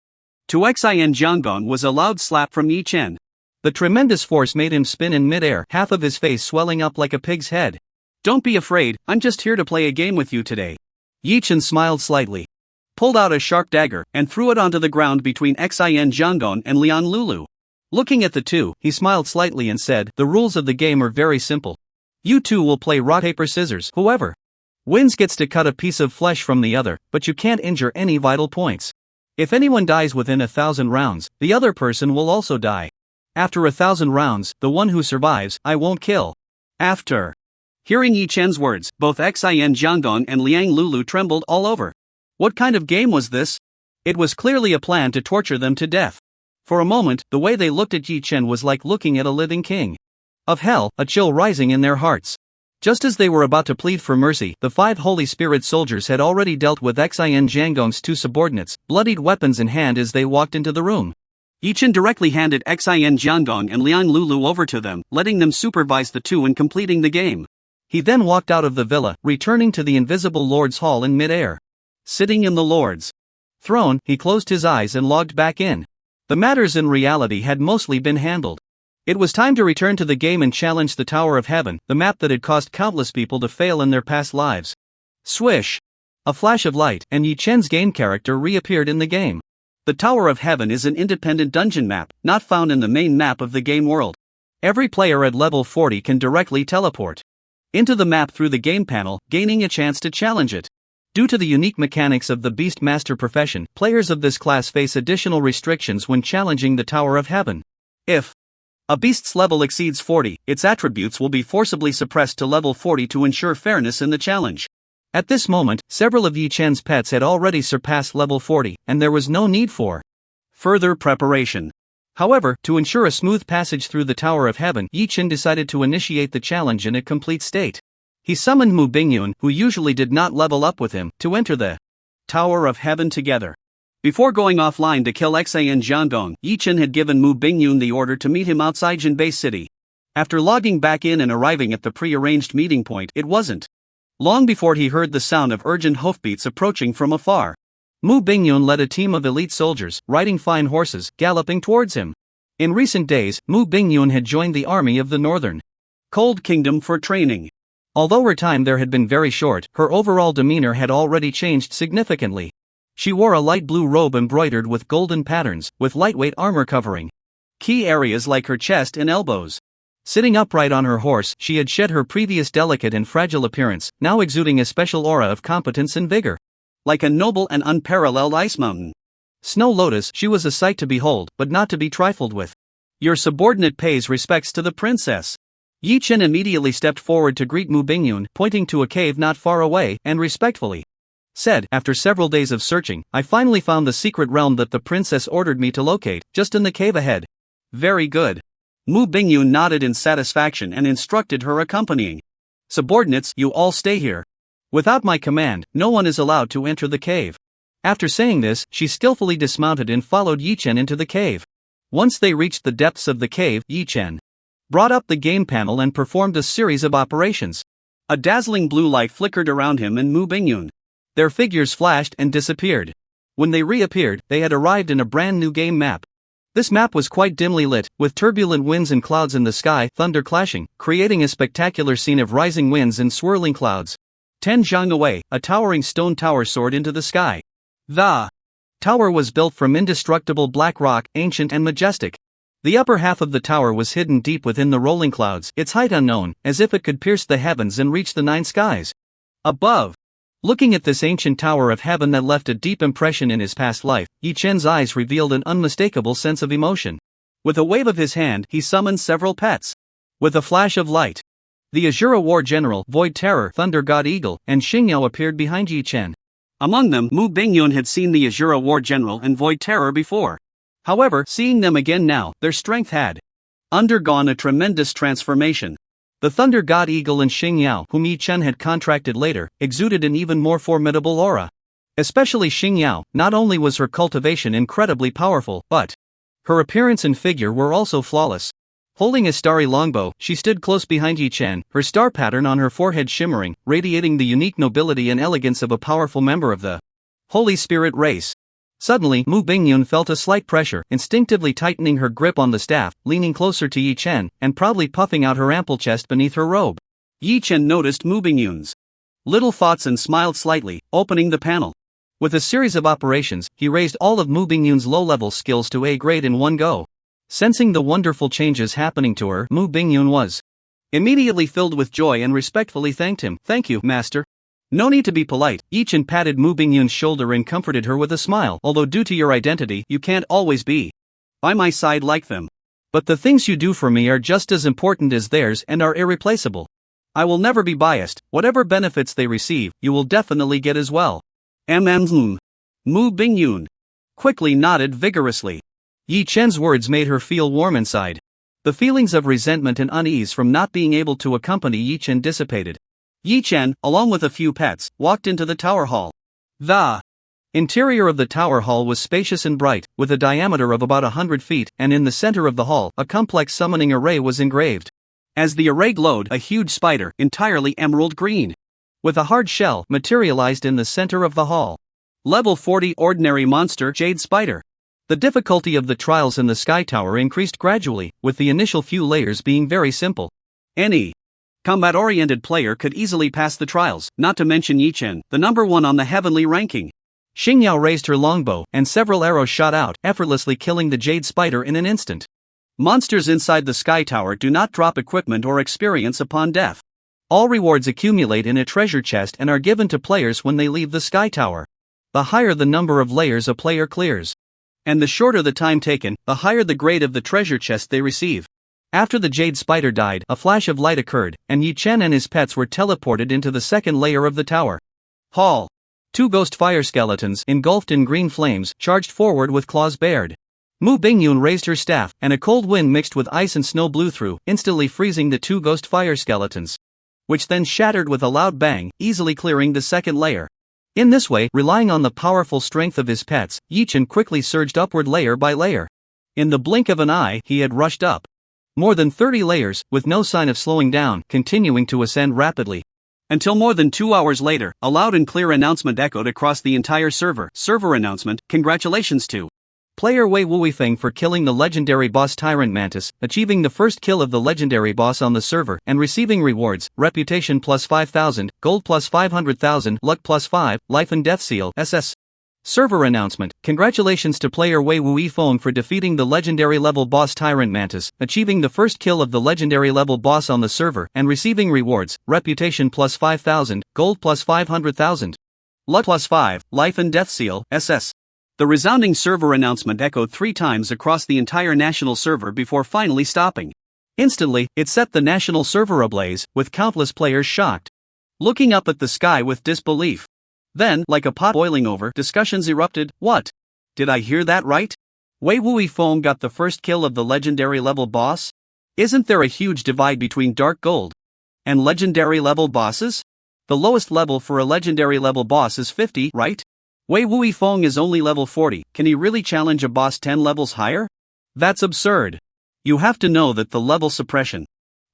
to Xian Jianggong was a loud slap from Yi-Chen. The tremendous force made him spin in midair, half of his face swelling up like a pig's head. "Don't be afraid, I'm just here to play a game with you today." Yi-Chen smiled slightly, pulled out a sharp dagger, and threw it onto the ground between Xian Jianggong and Liang Lulu. Looking at the two, he smiled slightly and said, "The rules of the game are very simple. You two will play rock paper scissors. Whoever wins gets to cut a piece of flesh from the other, but you can't injure any vital points. If anyone dies within 1,000 rounds, the other person will also die. After 1,000 rounds, the one who survives, I won't kill." After hearing Yi-Chen's words, both Xian Jianggong and Liang Lulu trembled all over. What kind of game was this? It was clearly a plan to torture them to death. For a moment, the way they looked at Yi Chen was like looking at a living king of hell, a chill rising in their hearts. Just as they were about to plead for mercy, the 5 Holy Spirit soldiers had already dealt with Xin Jiangong's 2 subordinates, bloodied weapons in hand as they walked into the room. Yi Chen directly handed Xin Jiangong and Liang Lulu over to them, letting them supervise the 2 in completing the game. He then walked out of the villa, returning to the invisible Lord's Hall in mid-air. Sitting in the Lord's throne, he closed his eyes and logged back in. The matters in reality had mostly been handled. It was time to return to the game and challenge the Tower of Heaven, the map that had caused countless people to fail in their past lives. Swish! A flash of light, and Yi Chen's game character reappeared in the game. The Tower of Heaven is an independent dungeon map, not found in the main map of the game world. Every player at level 40 can directly teleport into the map through the game panel, gaining a chance to challenge it. Due to the unique mechanics of the Beast Master profession, players of this class face additional restrictions when challenging the Tower of Heaven. If a beast's level exceeds 40, its attributes will be forcibly suppressed to level 40 to ensure fairness in the challenge. At this moment, several of Yi Chen's pets had already surpassed level 40, and there was no need for further preparation. However, to ensure a smooth passage through the Tower of Heaven, Yi Chen decided to initiate the challenge in a complete state. He summoned Mu Bingyun, who usually did not level up with him, to enter the Tower of Heaven together. Before going offline to kill Xin Jiangong, Yi Chen had given Mu Bingyun the order to meet him outside Jinbei City. After logging back in and arriving at the pre-arranged meeting point, it wasn't long before he heard the sound of urgent hoofbeats approaching from afar. Mu Bingyun led a team of elite soldiers, riding fine horses, galloping towards him. In recent days, Mu Bingyun had joined the army of the Northern Cold Kingdom for training. Although her time there had been very short, her overall demeanor had already changed significantly. She wore a light blue robe embroidered with golden patterns, with lightweight armor covering key areas like her chest and elbows. Sitting upright on her horse, she had shed her previous delicate and fragile appearance, now exuding a special aura of competence and vigor. Like a noble and unparalleled ice mountain Snow Lotus, she was a sight to behold, but not to be trifled with. Your subordinate pays respects to the princess. Yi Chen immediately stepped forward to greet Mu Bingyun, pointing to a cave not far away, and respectfully said, after several days of searching, I finally found the secret realm that the princess ordered me to locate, just in the cave ahead. Very good. Mu Bingyun nodded in satisfaction and instructed her accompanying subordinates, you all stay here. Without my command, no one is allowed to enter the cave. After saying this, she skillfully dismounted and followed Yi Chen into the cave. Once they reached the depths of the cave, Yi Chen brought up the game panel and performed a series of operations. A dazzling blue light flickered around him and Mu Bingyun. Their figures flashed and disappeared. When they reappeared, they had arrived in a brand new game map. This map was quite dimly lit, with turbulent winds and clouds in the sky, thunder clashing, creating a spectacular scene of rising winds and swirling clouds. 10 zhang away, a towering stone tower soared into the sky. The tower was built from indestructible black rock, ancient and majestic. The upper half of the tower was hidden deep within the rolling clouds, its height unknown, as if it could pierce the heavens and reach the 9 skies. Above, looking at this ancient Tower of Heaven that left a deep impression in his past life, Yi Chen's eyes revealed an unmistakable sense of emotion. With a wave of his hand, he summoned several pets. With a flash of light, the Azura War General, Void Terror, Thunder God Eagle, and Xingyao appeared behind Yi Chen. Among them, Mu Bingyun had seen the Azura War General and Void Terror before. However, seeing them again now, their strength had undergone a tremendous transformation. The Thunder God Eagle and Xingyao, whom Yi Chen had contracted later, exuded an even more formidable aura. Especially Xingyao, not only was her cultivation incredibly powerful, but her appearance and figure were also flawless. Holding a starry longbow, she stood close behind Yi Chen, her star pattern on her forehead shimmering, radiating the unique nobility and elegance of a powerful member of the Holy Spirit race. Suddenly, Mu Bingyun felt a slight pressure, instinctively tightening her grip on the staff, leaning closer to Yi Chen, and proudly puffing out her ample chest beneath her robe. Yi Chen noticed Mu Bingyun's little thoughts and smiled slightly, opening the panel. With a series of operations, he raised all of Mu Bingyun's low-level skills to A grade in one go. Sensing the wonderful changes happening to her, Mu Bingyun was immediately filled with joy and respectfully thanked him. Thank you, master. No need to be polite. Yi Chen patted Mu Bingyun's shoulder and comforted her with a smile. Although due to your identity, you can't always be by my side like them. But the things you do for me are just as important as theirs and are irreplaceable. I will never be biased. Whatever benefits they receive, you will definitely get as well. Mu Bingyun quickly nodded vigorously. Yi Chen's words made her feel warm inside. The feelings of resentment and unease from not being able to accompany Yi Chen dissipated. Yi Chen, along with a few pets, walked into the tower hall. The interior of the tower hall was spacious and bright, with a diameter of about 100 feet, and in the center of the hall, a complex summoning array was engraved. As the array glowed, a huge spider, entirely emerald green, with a hard shell, materialized in the center of the hall. Level 40 Ordinary Monster Jade Spider. The difficulty of the trials in the Sky Tower increased gradually, with the initial few layers being very simple. Any combat-oriented player could easily pass the trials, not to mention Yi Chen, the number 1 on the heavenly ranking. Xingyao raised her longbow, and several arrows shot out, effortlessly killing the jade spider in an instant. Monsters inside the Sky Tower do not drop equipment or experience upon death. All rewards accumulate in a treasure chest and are given to players when they leave the Sky Tower. The higher the number of layers a player clears, and the shorter the time taken, the higher the grade of the treasure chest they receive. After the jade spider died, a flash of light occurred, and Yi Chen and his pets were teleported into the second layer of the tower hall. 2 ghost fire skeletons, engulfed in green flames, charged forward with claws bared. Mu Bingyun raised her staff, and a cold wind mixed with ice and snow blew through, instantly freezing the 2 ghost fire skeletons, which then shattered with a loud bang, easily clearing the second layer. In this way, relying on the powerful strength of his pets, Yi Chen quickly surged upward layer by layer. In the blink of an eye, he had rushed up more than 30 layers, with no sign of slowing down, continuing to ascend rapidly. Until more than 2 hours later, a loud and clear announcement echoed across the entire server. Server announcement: congratulations to player Wei Wuifeng for killing the legendary boss Tyrant Mantis, achieving the first kill of the legendary boss on the server, and receiving rewards: reputation plus 5,000, gold plus 500,000, luck plus 5, life and death seal. SS. Server announcement: congratulations to player Wei Wuifeng for defeating the legendary level boss Tyrant Mantis, achieving the first kill of the legendary level boss on the server, and receiving rewards: reputation plus 5,000, gold plus 500,000, luck plus 5, life and death seal. SS. The resounding server announcement echoed 3 times across the entire national server before finally stopping. Instantly, it set the national server ablaze, with countless players shocked, looking up at the sky with disbelief. Then, like a pot boiling over, discussions erupted. What? Did I hear that right? Wei Wuifeng got the first kill of the legendary level boss? Isn't there a huge divide between Dark Gold and legendary level bosses? The lowest level for a legendary level boss is 50, right? Wei Wuifeng is only level 40, can he really challenge a boss 10 levels higher? That's absurd. You have to know that the level suppression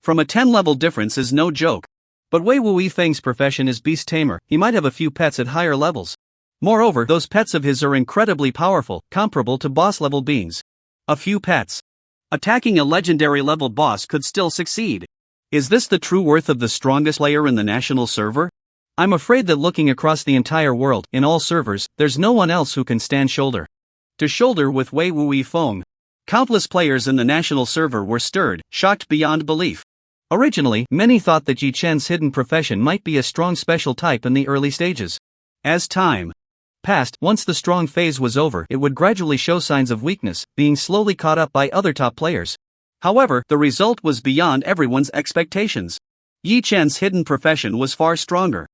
from a 10 level difference is no joke. But Wei Wuifeng's profession is beast tamer, he might have a few pets at higher levels. Moreover, those pets of his are incredibly powerful, comparable to boss level beings. A few pets attacking a legendary level boss could still succeed. Is this the true worth of the strongest player in the national server? I'm afraid that looking across the entire world, in all servers, there's no one else who can stand shoulder to shoulder with Wei Wuifeng. Countless players in the national server were stirred, shocked beyond belief. Originally, many thought that Yi Chen's hidden profession might be a strong special type in the early stages. As time passed, once the strong phase was over, it would gradually show signs of weakness, being slowly caught up by other top players. However, the result was beyond everyone's expectations. Yi Chen's hidden profession was far stronger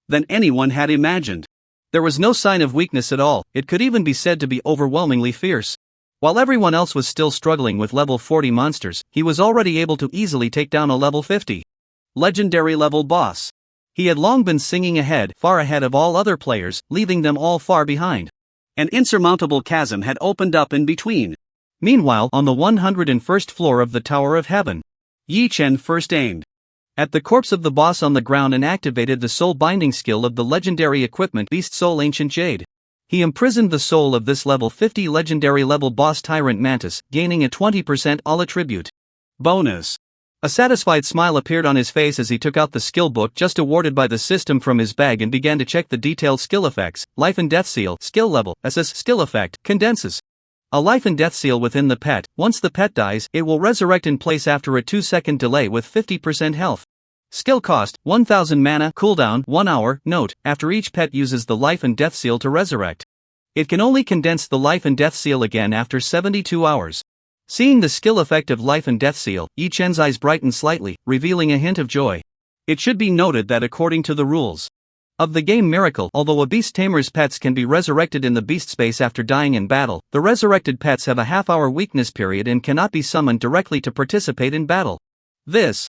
than anyone had imagined. There was no sign of weakness at all, it could even be said to be overwhelmingly fierce. While everyone else was still struggling with level 40 monsters, he was already able to easily take down a level 50 legendary level boss. He had long been singing ahead, far ahead of all other players, leaving them all far behind. An insurmountable chasm had opened up in between. Meanwhile, on the 101st floor of the Tower of Heaven, Yi Chen first aimed at the corpse of the boss on the ground and activated the soul binding skill of the legendary equipment Beast Soul Ancient Jade. He imprisoned the soul of this level 50 legendary level boss Tyrant Mantis, gaining a 20% all attribute bonus. A satisfied smile appeared on his face as he took out the skill book just awarded by the system from his bag and began to check the detailed skill effects. Life and Death Seal, skill level, SS skill effect, condenses a life and death seal within the pet. Once the pet dies, it will resurrect in place after a 2-second delay with 50% health. Skill cost, 1000 mana, cooldown, 1 hour. Note, after each pet uses the life and death seal to resurrect, it can only condense the life and death seal again after 72 hours. Seeing the skill effect of life and death seal, Yi Chen's eyes brightened slightly, revealing a hint of joy. It should be noted that according to the rules Of the game Miracle, although a beast tamer's pets can be resurrected in the beast space after dying in battle, the resurrected pets have a half-hour weakness period and cannot be summoned directly to participate in battle. This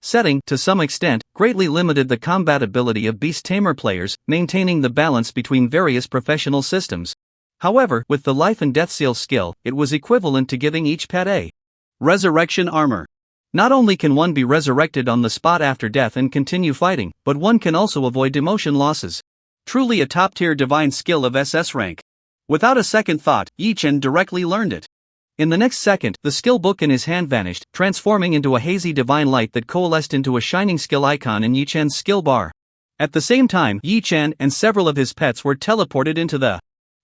setting, to some extent, greatly limited the combat ability of beast tamer players, maintaining the balance between various professional systems. However, with the life and death seal skill, it was equivalent to giving each pet a resurrection armor. Not only can one be resurrected on the spot after death and continue fighting, but one can also avoid demotion losses. Truly a top-tier divine skill of SS rank. Without a second thought, Yi Chen directly learned it. In the next second, the skill book in his hand vanished, transforming into a hazy divine light that coalesced into a shining skill icon in Yi Chen's skill bar. At the same time, Yi Chen and several of his pets were teleported into the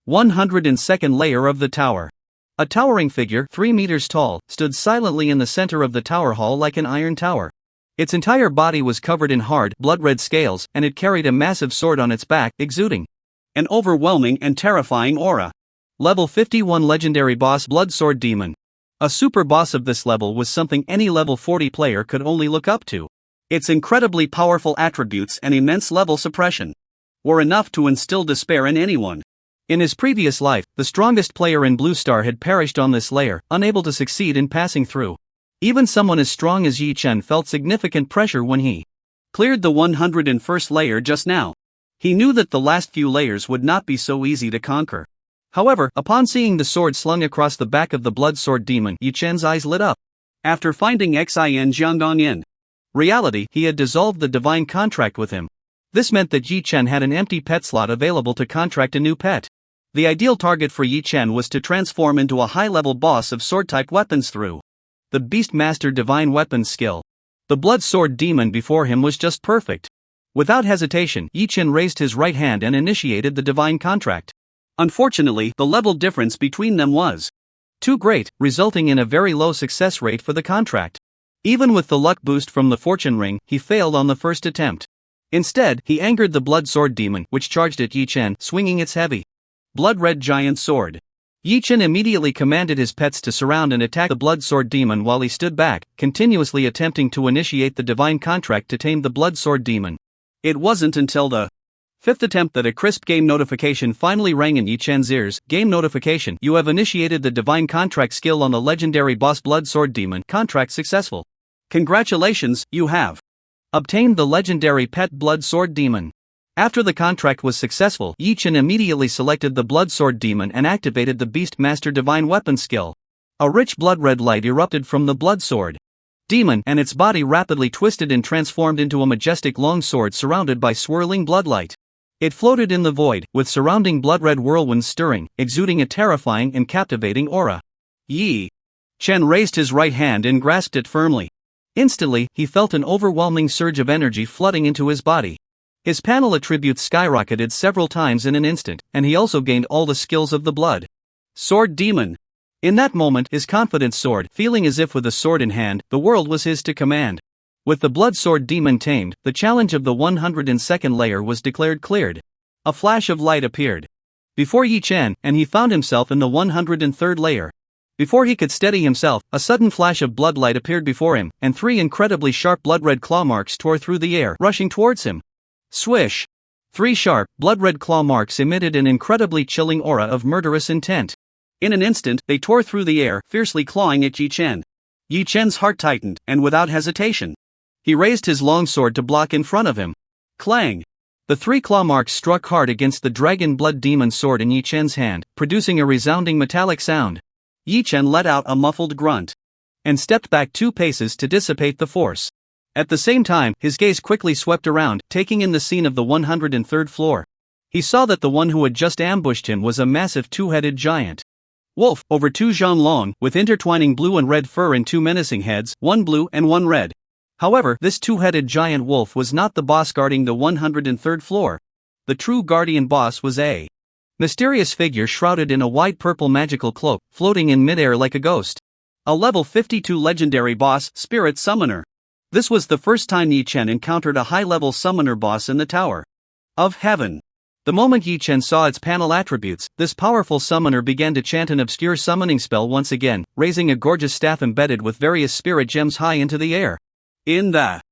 102nd layer of the tower. A towering figure, 3 meters tall, stood silently in the center of the tower hall like an iron tower. Its entire body was covered in hard, blood-red scales, and it carried a massive sword on its back, exuding an overwhelming and terrifying aura. Level 51 Legendary Boss Blood Sword Demon. A super boss of this level was something any level 40 player could only look up to. Its incredibly powerful attributes and immense level suppression were enough to instill despair in anyone. In his previous life, the strongest player in Blue Star had perished on this layer, unable to succeed in passing through. Even someone as strong as Yi Chen felt significant pressure when he cleared the 101st layer just now. He knew that the last few layers would not be so easy to conquer. However, upon seeing the sword slung across the back of the blood sword demon, Yi Chen's eyes lit up. After finding Xin Jiangdong in reality, he had dissolved the divine contract with him. This meant that Yi Chen had an empty pet slot available to contract a new pet. The ideal target for Yi Chen was to transform into a high-level boss of sword-type weapons through the Beastmaster Divine Weapons skill. The blood sword demon before him was just perfect. Without hesitation, Yi Chen raised his right hand and initiated the divine contract. Unfortunately, the level difference between them was too great, resulting in a very low success rate for the contract. Even with the luck boost from the fortune ring, he failed on the first attempt. Instead, he angered the blood sword demon, which charged at Yi Chen, swinging its heavy blood-red giant sword. Yi Chen immediately commanded his pets to surround and attack the blood sword demon while he stood back, continuously attempting to initiate the divine contract to tame the blood sword demon. It wasn't until the 5th attempt that a crisp game notification finally rang in Yi Chen's ears. Game notification: you have initiated the divine contract skill on the legendary boss blood sword demon. Contract successful. Congratulations, you have obtained the legendary pet blood sword demon. After the contract was successful, Yi Chen immediately selected the blood sword demon and activated the Beastmaster Divine Weapon skill. A rich blood-red light erupted from the blood sword demon, and its body rapidly twisted and transformed into a majestic long sword surrounded by swirling bloodlight. It floated in the void, with surrounding blood-red whirlwinds stirring, exuding a terrifying and captivating aura. Yi Chen raised his right hand and grasped it firmly. Instantly, he felt an overwhelming surge of energy flooding into his body. His panel attributes skyrocketed several times in an instant, and he also gained all the skills of the blood sword demon. In that moment, his confidence soared, feeling as if with a sword in hand, the world was his to command. With the blood sword demon tamed, the challenge of the 102nd layer was declared cleared. A flash of light appeared before Yi Chen, and he found himself in the 103rd layer. Before he could steady himself, a sudden flash of bloodlight appeared before him, and 3 incredibly sharp blood-red claw marks tore through the air, rushing towards him. Swish! 3 sharp, blood-red claw marks emitted an incredibly chilling aura of murderous intent. In an instant, they tore through the air, fiercely clawing at Yi Chen. Yi Chen's heart tightened, and without hesitation, he raised his long sword to block in front of him. Clang! The 3 claw marks struck hard against the dragon blood demon sword in Yi Chen's hand, producing a resounding metallic sound. Yi Chen let out a muffled grunt and stepped back 2 paces to dissipate the force. At the same time, his gaze quickly swept around, taking in the scene of the 103rd floor. He saw that the one who had just ambushed him was a massive 2-headed giant wolf, over 2 zhan long, with intertwining blue and red fur and 2 menacing heads, 1 blue and 1 red. However, this 2-headed giant wolf was not the boss guarding the 103rd floor. The true guardian boss was a mysterious figure shrouded in a white purple magical cloak, floating in midair like a ghost. A level 52 legendary boss, Spirit Summoner. This was the first time Yi Chen encountered a high-level summoner boss in the Tower of Heaven. The moment Yi Chen saw its panel attributes, this powerful summoner began to chant an obscure summoning spell once again, raising a gorgeous staff embedded with various spirit gems high into the air. In the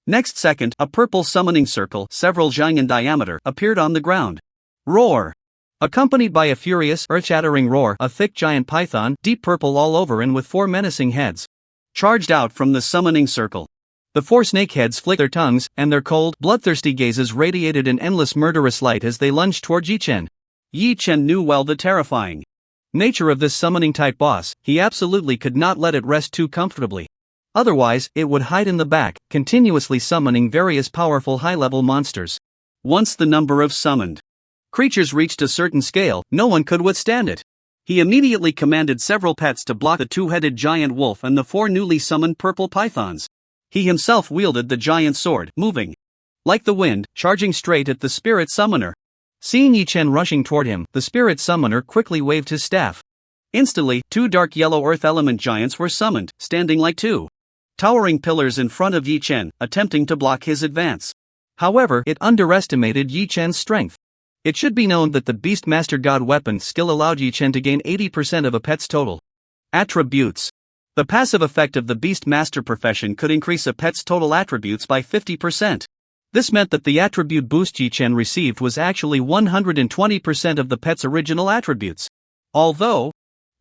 Next second, a purple summoning circle, several zhang in diameter, appeared on the ground. Roar! Accompanied by a furious, earth-shattering roar, a thick giant python, deep purple all over and with 4 menacing heads, charged out from the summoning circle. The 4 snake heads flicked their tongues, and their cold, bloodthirsty gazes radiated an endless murderous light as they lunged toward Yi Chen. Yi Chen knew well the terrifying nature of this summoning-type boss. He absolutely could not let it rest too comfortably. Otherwise, it would hide in the back, continuously summoning various powerful high-level monsters. Once the number of summoned creatures reached a certain scale, no one could withstand it. He immediately commanded several pets to block the 2-headed giant wolf and the 4 newly summoned purple pythons. He himself wielded the giant sword, moving like the wind, charging straight at the spirit summoner. Seeing Yi Chen rushing toward him, the spirit summoner quickly waved his staff. Instantly, 2 dark yellow earth element giants were summoned, standing like 2 towering pillars in front of Yi Chen, attempting to block his advance. However, it underestimated Yi Chen's strength. It should be known that the Beast Master God weapon skill allowed Yi Chen to gain 80% of a pet's total attributes. The passive effect of the Beast Master profession could increase a pet's total attributes by 50%. This meant that the attribute boost Yi Chen received was actually 120% of the pet's original attributes. Although,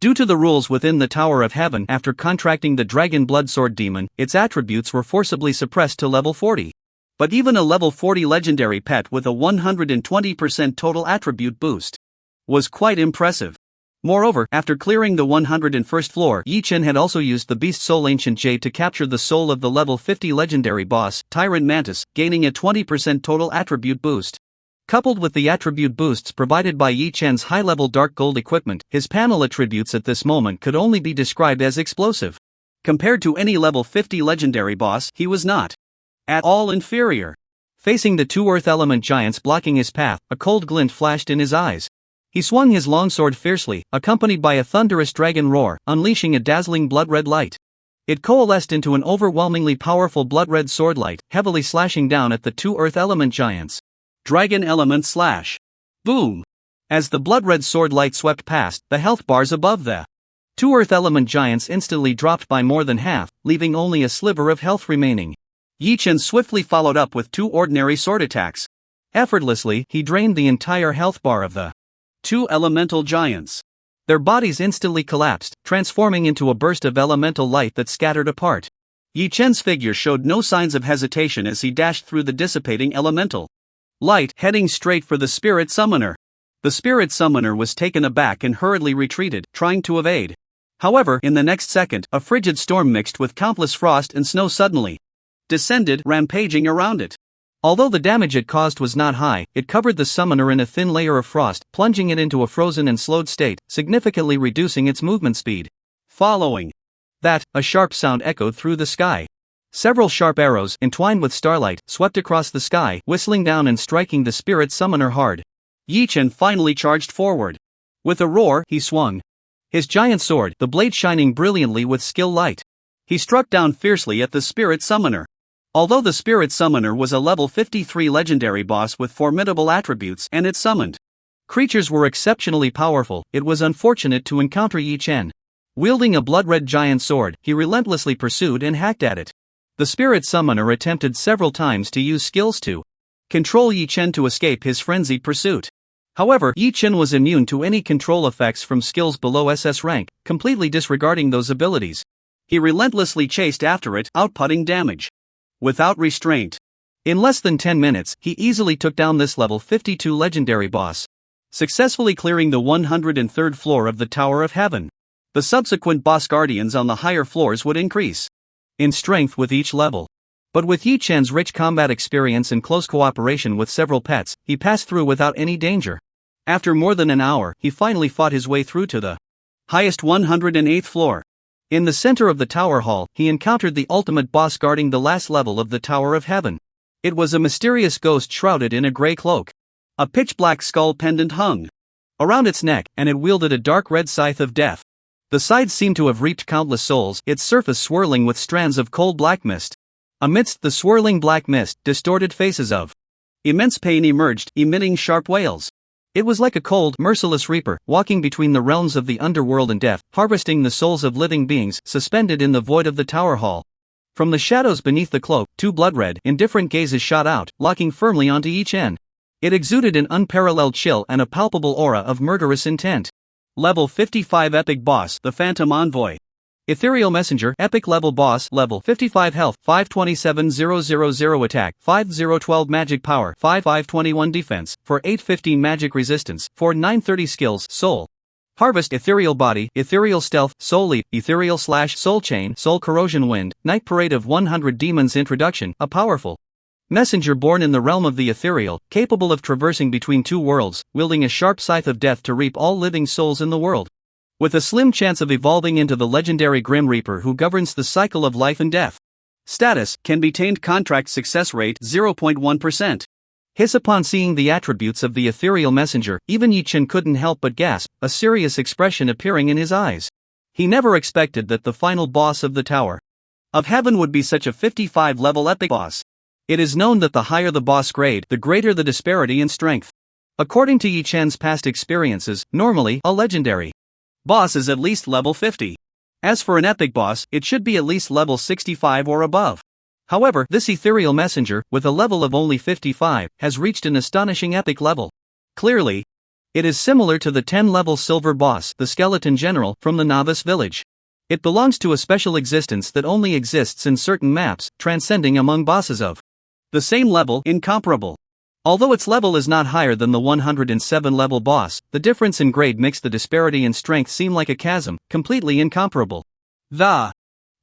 due to the rules within the Tower of Heaven, after contracting the Dragon Blood Sword Demon, its attributes were forcibly suppressed to level 40. But even a level 40 legendary pet with a 120% total attribute boost was quite impressive. Moreover, after clearing the 101st floor, Yi Chen had also used the Beast Soul Ancient Jade to capture the soul of the level 50 legendary boss, Tyrant Mantis, gaining a 20% total attribute boost. Coupled with the attribute boosts provided by Yi Chen's high-level dark gold equipment, his panel attributes at this moment could only be described as explosive. Compared to any level 50 legendary boss, he was not at all inferior. Facing the 2 earth element giants blocking his path, a cold glint flashed in his eyes. He swung his longsword fiercely, accompanied by a thunderous dragon roar, unleashing a dazzling blood-red light. It coalesced into an overwhelmingly powerful blood-red sword light, heavily slashing down at the 2 earth element giants. Dragon element slash. Boom! As the blood-red sword light swept past, the health bars above the 2 earth element giants instantly dropped by more than half, leaving only a sliver of health remaining. Yi Chen swiftly followed up with 2 ordinary sword attacks. Effortlessly, he drained the entire health bar of the 2 elemental giants. Their bodies instantly collapsed, transforming into a burst of elemental light that scattered apart. Yi Chen's figure showed no signs of hesitation as he dashed through the dissipating elemental light, heading straight for the spirit summoner. The spirit summoner was taken aback and hurriedly retreated, trying to evade. However, in the next second, a frigid storm mixed with countless frost and snow suddenly descended, rampaging around it. Although the damage it caused was not high, it covered the summoner in a thin layer of frost, plunging it into a frozen and slowed state, significantly reducing its movement speed. Following that, a sharp sound echoed through the sky. Several sharp arrows, entwined with starlight, swept across the sky, whistling down and striking the spirit summoner hard. Yi Chen finally charged forward. With a roar, he swung his giant sword, the blade shining brilliantly with skill light. He struck down fiercely at the spirit summoner. Although the spirit summoner was a level 53 legendary boss with formidable attributes and its summoned creatures were exceptionally powerful, it was unfortunate to encounter Yi Chen. Wielding a blood-red giant sword, he relentlessly pursued and hacked at it. The spirit summoner attempted several times to use skills to control Yi Chen to escape his frenzied pursuit. However, Yi Chen was immune to any control effects from skills below SS rank, completely disregarding those abilities. He relentlessly chased after it, outputting damage without restraint. In less than 10 minutes, he easily took down this level 52 legendary boss, successfully clearing the 103rd floor of the Tower of Heaven. The subsequent boss guardians on the higher floors would increase in strength with each level. But with Yi Chen's rich combat experience and close cooperation with several pets, he passed through without any danger. After more than an hour, he finally fought his way through to the highest 108th floor. In the center of the tower hall, he encountered the ultimate boss guarding the last level of the Tower of Heaven. It was a mysterious ghost shrouded in a gray cloak. A pitch-black skull pendant hung around its neck, and it wielded a dark red scythe of death. The sides seemed to have reaped countless souls, its surface swirling with strands of cold black mist. Amidst the swirling black mist, distorted faces of immense pain emerged, emitting sharp wails. It was like a cold, merciless reaper, walking between the realms of the underworld and death, harvesting the souls of living beings, suspended in the void of the tower hall. From the shadows beneath the cloak, two blood-red, indifferent gazes shot out, locking firmly onto each end. It exuded an unparalleled chill and a palpable aura of murderous intent. Level 55 Epic Boss, the Phantom Envoy. Ethereal Messenger, Epic Level Boss, Level 55 Health, 527000 Attack, 5012 Magic Power, 5521 Defense, 4815 Magic Resistance, 4930 Skills, Soul. Harvest, Ethereal Body, Ethereal Stealth, Soul Leap, Ethereal Slash, Soul Chain, Soul Corrosion Wind, Night Parade of 100 Demons. Introduction, a powerful messenger born in the realm of the ethereal, capable of traversing between two worlds, wielding a sharp scythe of death to reap all living souls in the world. With a slim chance of evolving into the legendary Grim Reaper who governs the cycle of life and death. Status, can be tamed. Contract success rate 0.1%. Hiss. Upon seeing the attributes of the ethereal messenger, even Yi-Chen couldn't help but gasp, a serious expression appearing in his eyes. He never expected that the final boss of the Tower of Heaven would be such a 55-level epic boss. It is known that the higher the boss grade, the greater the disparity in strength. According to Yi-Chen's past experiences, normally, a legendary boss is at least level 50. As for an epic boss, it should be at least level 65 or above. However, this ethereal messenger, with a level of only 55, has reached an astonishing epic level. Clearly, it is similar to the 10-level silver boss, the skeleton general, from the novice village. It belongs to a special existence that only exists in certain maps, transcending among bosses of the same level, incomparable. Although its level is not higher than the 107-level boss, the difference in grade makes the disparity in strength seem like a chasm, completely incomparable. The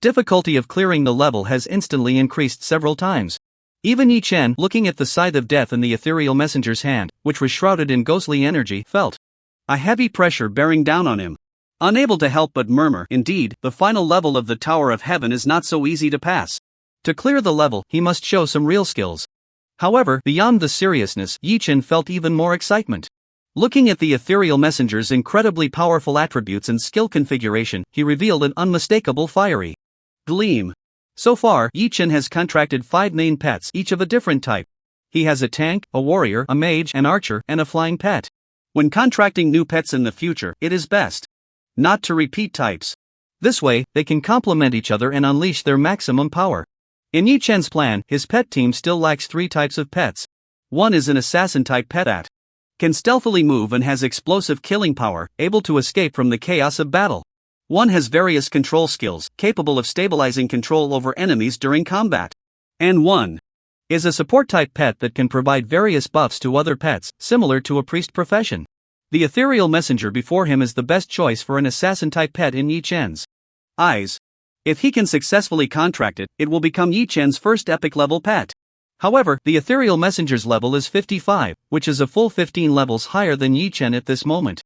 difficulty of clearing the level has instantly increased several times. Even Yi-Chen, looking at the scythe of death in the ethereal messenger's hand, which was shrouded in ghostly energy, felt a heavy pressure bearing down on him. Unable to help but murmur, indeed, the final level of the Tower of Heaven is not so easy to pass. To clear the level, he must show some real skills. However, beyond the seriousness, Yi-Chen felt even more excitement. Looking at the ethereal messenger's incredibly powerful attributes and skill configuration, he revealed an unmistakable fiery gleam. So far, Yi-Chen has contracted 5 main pets, each of a different type. He has a tank, a warrior, a mage, an archer, and a flying pet. When contracting new pets in the future, it is best not to repeat types. This way, they can complement each other and unleash their maximum power. In Yi-Chen's plan, his pet team still lacks 3 types of pets. One is an assassin-type pet that can stealthily move and has explosive killing power, able to escape from the chaos of battle. One has various control skills, capable of stabilizing control over enemies during combat. And one is a support-type pet that can provide various buffs to other pets, similar to a priest profession. The ethereal messenger before him is the best choice for an assassin-type pet in Yi-Chen's eyes. If he can successfully contract it, it will become Yi-Chen's first epic-level pet. However, the ethereal messenger's level is 55, which is a full 15 levels higher than Yi-Chen at this moment.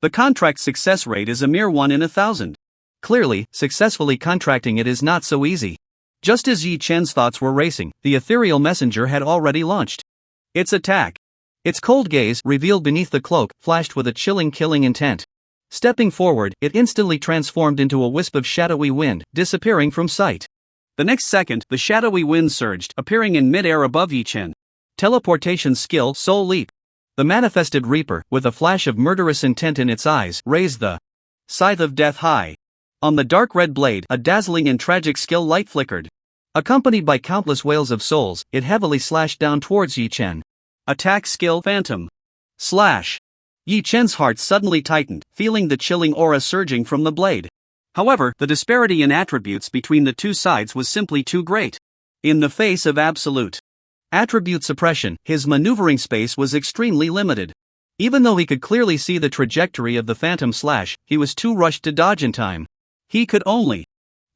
The contract success rate is a mere 1 in 1,000. Clearly, successfully contracting it is not so easy. Just as Yi-Chen's thoughts were racing, the ethereal messenger had already launched its attack. Its cold gaze, revealed beneath the cloak, flashed with a chilling killing intent. Stepping forward, it instantly transformed into a wisp of shadowy wind, disappearing from sight. The next second, the shadowy wind surged, appearing in mid-air above Yi-Chen. Teleportation skill, Soul Leap. The manifested Reaper, with a flash of murderous intent in its eyes, raised the scythe of death high. On the dark red blade, a dazzling and tragic skill light flickered. Accompanied by countless wails of souls, it heavily slashed down towards Yi-Chen. Attack skill, Phantom Slash. Yi-Chen's heart suddenly tightened, feeling the chilling aura surging from the blade. However, the disparity in attributes between the two sides was simply too great. In the face of absolute attribute suppression, his maneuvering space was extremely limited. Even though he could clearly see the trajectory of the Phantom Slash, he was too rushed to dodge in time. He could only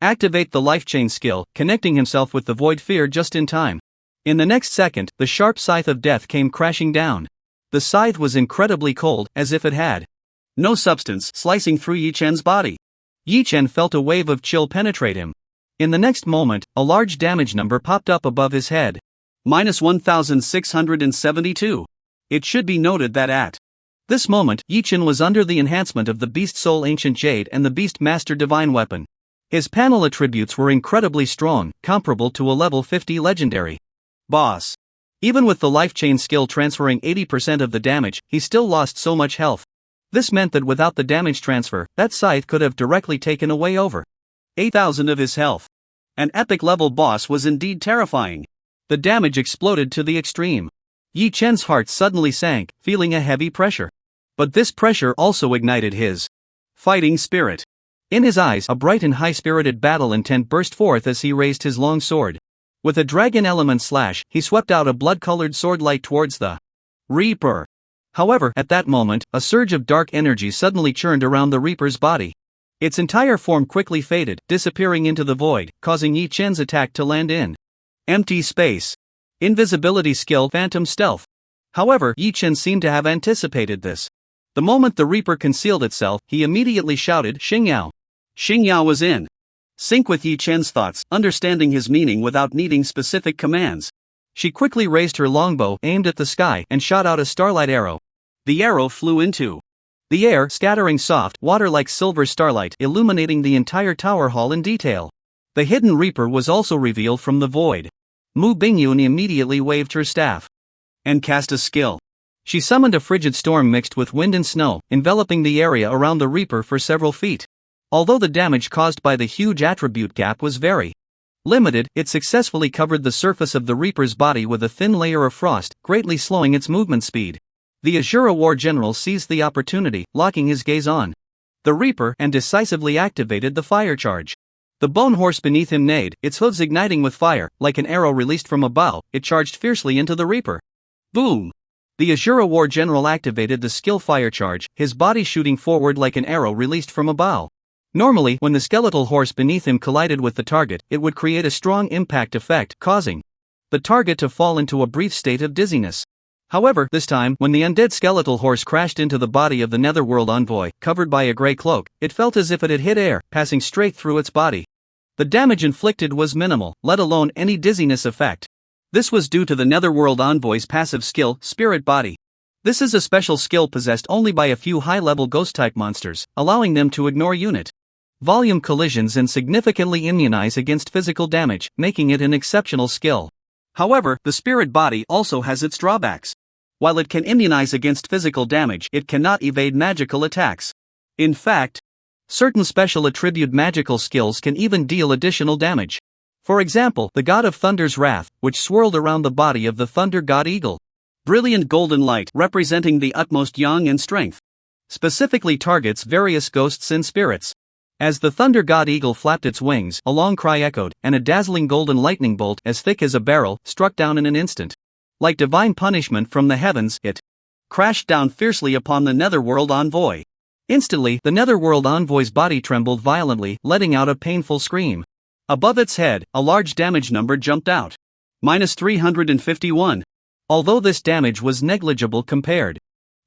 activate the life chain skill, connecting himself with the Void Sphere just in time. In the next second, the sharp scythe of death came crashing down. The scythe was incredibly cold, as if it had no substance, slicing through Yi-Chen's body. Yi-Chen felt a wave of chill penetrate him. In the next moment, a large damage number popped up above his head. -1672. It should be noted that at this moment, Yi-Chen was under the enhancement of the Beast Soul Ancient Jade and the Beast Master Divine Weapon. His panel attributes were incredibly strong, comparable to a level 50 legendary boss. Even with the life chain skill transferring 80% of the damage, he still lost so much health. This meant that without the damage transfer, that scythe could have directly taken away over 8,000 of his health. An epic-level boss was indeed terrifying. The damage exploded to the extreme. Yi Chen's heart suddenly sank, feeling a heavy pressure. But this pressure also ignited his fighting spirit. In his eyes, a bright and high-spirited battle intent burst forth as he raised his long sword. With a dragon element slash, he swept out a blood-colored sword light towards the Reaper. However, at that moment, a surge of dark energy suddenly churned around the Reaper's body. Its entire form quickly faded, disappearing into the void, causing Yi Chen's attack to land in empty space. Invisibility skill Phantom Stealth. However, Yi Chen seemed to have anticipated this. The moment the Reaper concealed itself, he immediately shouted Xingyao. Xingyao was in sync with Yi Chen's thoughts, understanding his meaning without needing specific commands. She quickly raised her longbow, aimed at the sky, and shot out a starlight arrow. The arrow flew into the air, scattering soft, water-like silver starlight, illuminating the entire tower hall in detail. The hidden Reaper was also revealed from the void. Mu Bingyun immediately waved her staff and cast a skill. She summoned a frigid storm mixed with wind and snow, enveloping the area around the Reaper for several feet. Although the damage caused by the huge attribute gap was very limited, it successfully covered the surface of the Reaper's body with a thin layer of frost, greatly slowing its movement speed. The Azura War General seized the opportunity, locking his gaze on the Reaper and decisively activated the fire charge. The bone horse beneath him neighed, its hooves igniting with fire, like an arrow released from a bow. It charged fiercely into the Reaper. Boom! The Azura War General activated the skill fire charge, his body shooting forward like an arrow released from a bow. Normally, when the skeletal horse beneath him collided with the target, it would create a strong impact effect, causing the target to fall into a brief state of dizziness. However, this time, when the undead skeletal horse crashed into the body of the Netherworld envoy, covered by a grey cloak, it felt as if it had hit air, passing straight through its body. The damage inflicted was minimal, let alone any dizziness effect. This was due to the Netherworld envoy's passive skill, Spirit Body. This is a special skill possessed only by a few high-level ghost-type monsters, allowing them to ignore unit volume collisions and significantly immunize against physical damage, making it an exceptional skill. However, the Spirit Body also has its drawbacks. While it can immunize against physical damage, it cannot evade magical attacks. In fact, certain special attribute magical skills can even deal additional damage. For example, the God of Thunder's Wrath, which swirled around the body of the Thunder God Eagle. Brilliant golden light, representing the utmost yang and strength, specifically targets various ghosts and spirits. As the Thunder God Eagle flapped its wings, a long cry echoed, and a dazzling golden lightning bolt, as thick as a barrel, struck down in an instant. Like divine punishment from the heavens, it crashed down fiercely upon the Netherworld envoy. Instantly, the Netherworld envoy's body trembled violently, letting out a painful scream. Above its head, a large damage number jumped out. -351. Although this damage was negligible compared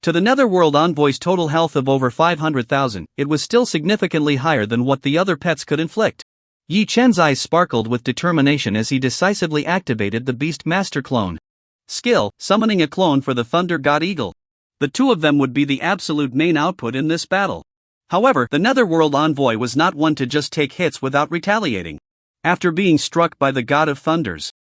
to the Netherworld envoy's total health of over 500,000, it was still significantly higher than what the other pets could inflict. Yi Chen's eyes sparkled with determination as he decisively activated the Beast Master Clone skill, summoning a clone for the Thunder God Eagle. The two of them would be the absolute main output in this battle. However, the Netherworld envoy was not one to just take hits without retaliating. After being struck by the God of Thunder's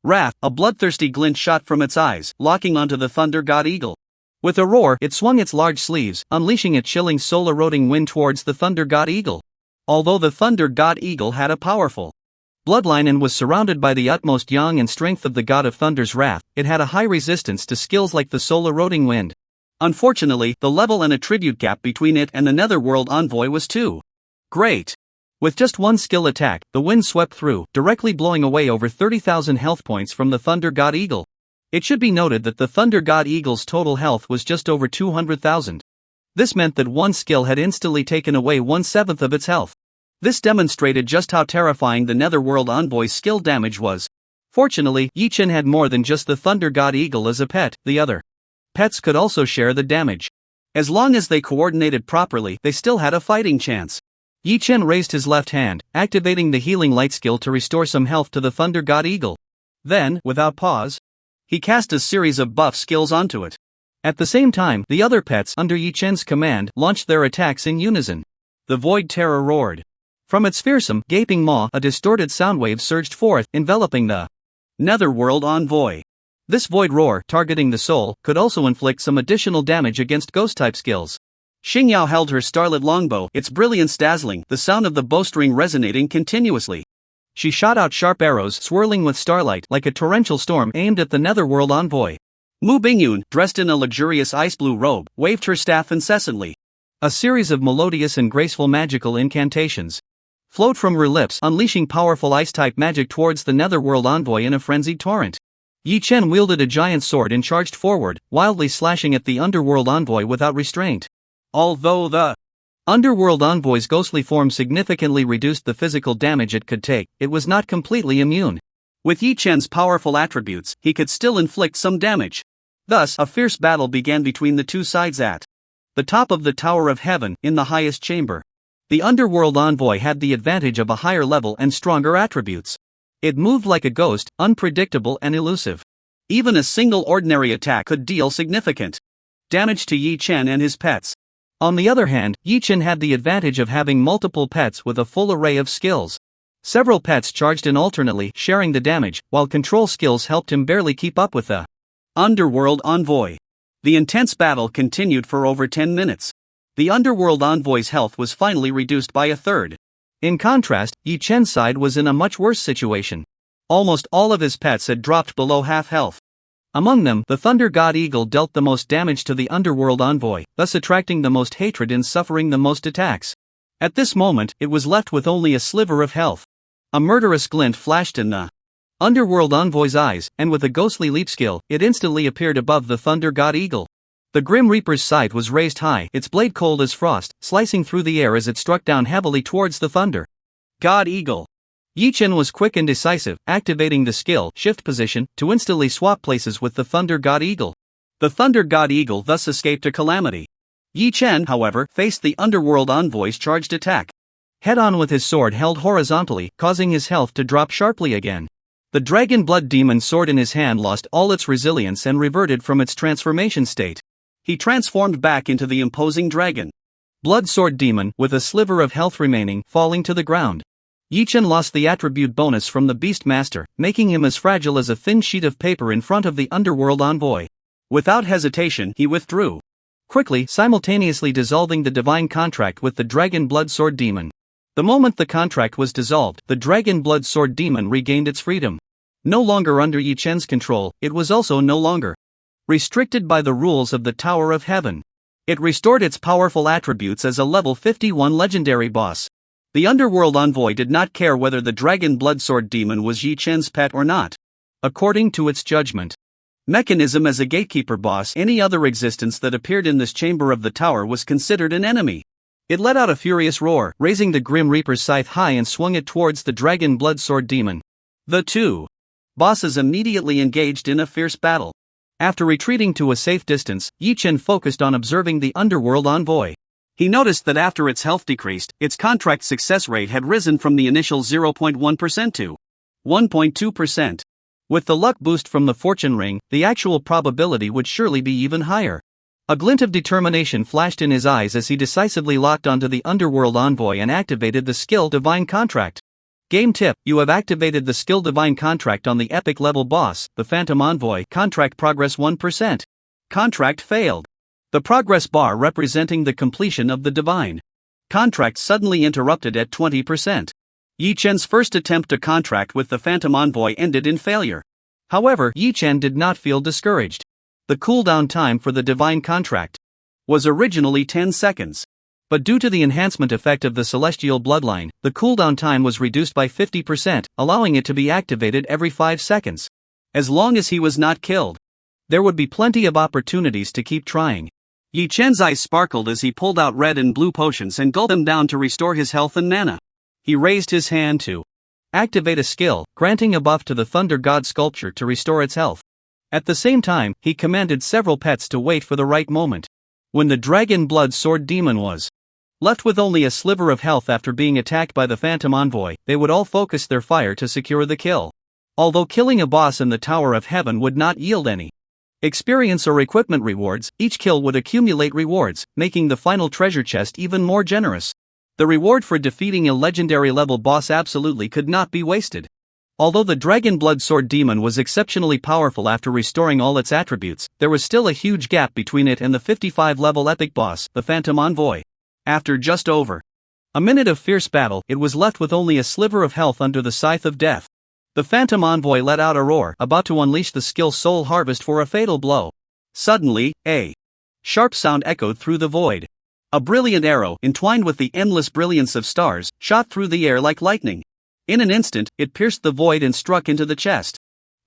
wrath, a bloodthirsty glint shot from its eyes, locking onto the Thunder God Eagle. With a roar, it swung its large sleeves, unleashing a chilling soul-eroding wind towards the Thunder God Eagle. Although the Thunder God Eagle had a powerful bloodline and was surrounded by the utmost yang and strength of the God of Thunder's Wrath, it had a high resistance to skills like the soul-eroding wind. Unfortunately, the level and attribute gap between it and the Netherworld envoy was too great. With just one skill attack, the wind swept through, directly blowing away over 30,000 health points from the Thunder God Eagle. It should be noted that the Thunder God Eagle's total health was just over 200,000. This meant that one skill had instantly taken away 1/7 of its health. This demonstrated just how terrifying the Netherworld envoy's skill damage was. Fortunately, Yi Chen had more than just the Thunder God Eagle as a pet, the other pets could also share the damage. As long as they coordinated properly, they still had a fighting chance. Yi Chen raised his left hand, activating the Healing Light skill to restore some health to the Thunder God Eagle. Then, without pause, he cast a series of buff skills onto it. At the same time, the other pets, under Yi Chen's command, launched their attacks in unison. The Void Terror roared. From its fearsome, gaping maw, a distorted sound wave surged forth, enveloping the Netherworld envoy. This void roar, targeting the soul, could also inflict some additional damage against ghost-type skills. Xingyao held her starlit longbow, its brilliance dazzling, the sound of the bowstring resonating continuously. She shot out sharp arrows swirling with starlight like a torrential storm aimed at the netherworld envoy. Mu Bingyun, dressed in a luxurious ice blue robe, waved her staff incessantly. A series of melodious and graceful magical incantations flowed from her lips, unleashing powerful ice-type magic towards the netherworld envoy in a frenzied torrent. Yi Chen wielded a giant sword and charged forward, wildly slashing at the underworld envoy without restraint. Although the underworld envoy's ghostly form significantly reduced the physical damage it could take, it was not completely immune. With Yi Chen's powerful attributes, he could still inflict some damage. Thus, a fierce battle began between the two sides at the top of the Tower of Heaven, in the highest chamber. The underworld envoy had the advantage of a higher level and stronger attributes. It moved like a ghost, unpredictable and elusive. Even a single ordinary attack could deal significant damage to Yi Chen and his pets. On the other hand, Yi Chen had the advantage of having multiple pets with a full array of skills. Several pets charged in alternately, sharing the damage, while control skills helped him barely keep up with the underworld envoy. The intense battle continued for over 10 minutes. The underworld envoy's health was finally reduced by a third. In contrast, Yi Chen's side was in a much worse situation. Almost all of his pets had dropped below half health. Among them, the Thunder God Eagle dealt the most damage to the underworld envoy, thus attracting the most hatred and suffering the most attacks. At this moment, it was left with only a sliver of health. A murderous glint flashed in the underworld envoy's eyes, and with a ghostly leap skill, it instantly appeared above the Thunder God Eagle. The Grim Reaper's scythe was raised high, its blade cold as frost, slicing through the air as it struck down heavily towards the Thunder God Eagle. Yi Chen was quick and decisive, activating the skill shift position to instantly swap places with the Thunder God Eagle. The Thunder God Eagle thus escaped a calamity. Yi Chen, however, faced the underworld envoy's charged attack head-on with his sword held horizontally, causing his health to drop sharply again. The Dragon Blood Demon sword in his hand lost all its resilience and reverted from its transformation state. He transformed back into the imposing Dragon Blood Sword Demon, with a sliver of health remaining, falling to the ground. Yi Chen lost the attribute bonus from the Beast Master, making him as fragile as a thin sheet of paper in front of the underworld envoy. Without hesitation, he withdrew, quickly, simultaneously dissolving the divine contract with the Dragon Blood Sword Demon. The moment the contract was dissolved, the Dragon Blood Sword Demon regained its freedom. No longer under Yi Chen's control, it was also no longer restricted by the rules of the Tower of Heaven. It restored its powerful attributes as a level 51 legendary boss. The underworld envoy did not care whether the Dragon Blood Sword Demon was Yi Chen's pet or not. According to its judgment mechanism as a gatekeeper boss, any other existence that appeared in this chamber of the tower was considered an enemy. It let out a furious roar, raising the Grim Reaper's scythe high and swung it towards the Dragon Blood Sword Demon. The two bosses immediately engaged in a fierce battle. After retreating to a safe distance, Yi Chen focused on observing the underworld envoy. He noticed that after its health decreased, its contract success rate had risen from the initial 0.1% to 1.2%. With the luck boost from the fortune ring, the actual probability would surely be even higher. A glint of determination flashed in his eyes as he decisively locked onto the underworld envoy and activated the skill Divine Contract. Game tip: you have activated the skill Divine Contract on the epic level boss, the Phantom Envoy. Contract progress 1%. Contract failed. The progress bar representing the completion of the Divine Contract suddenly interrupted at 20%. Yi Chen's first attempt to contract with the Phantom Envoy ended in failure. However, Yi Chen did not feel discouraged. The cooldown time for the Divine Contract was originally 10 seconds. But due to the enhancement effect of the Celestial Bloodline, the cooldown time was reduced by 50%, allowing it to be activated every 5 seconds. As long as he was not killed, there would be plenty of opportunities to keep trying. Yi Chen's eyes sparkled as he pulled out red and blue potions and gulped them down to restore his health and mana. He raised his hand to activate a skill, granting a buff to the Thunder God sculpture to restore its health. At the same time, he commanded several pets to wait for the right moment. When the Dragon Blood Sword Demon was left with only a sliver of health after being attacked by the Phantom Envoy, they would all focus their fire to secure the kill. Although killing a boss in the Tower of Heaven would not yield any experience or equipment rewards, each kill would accumulate rewards, making the final treasure chest even more generous. The reward for defeating a legendary level boss absolutely could not be wasted. Although the Dragon Blood Sword Demon was exceptionally powerful after restoring all its attributes, there was still a huge gap between it and the 55-level epic boss, the Phantom Envoy. After just over A minute of fierce battle, it was left with only a sliver of health under the scythe of death. The Phantom Envoy let out a roar, about to unleash the skill Soul Harvest for a fatal blow. Suddenly, a sharp sound echoed through the void. A brilliant arrow, entwined with the endless brilliance of stars, shot through the air like lightning. In an instant, it pierced the void and struck into the chest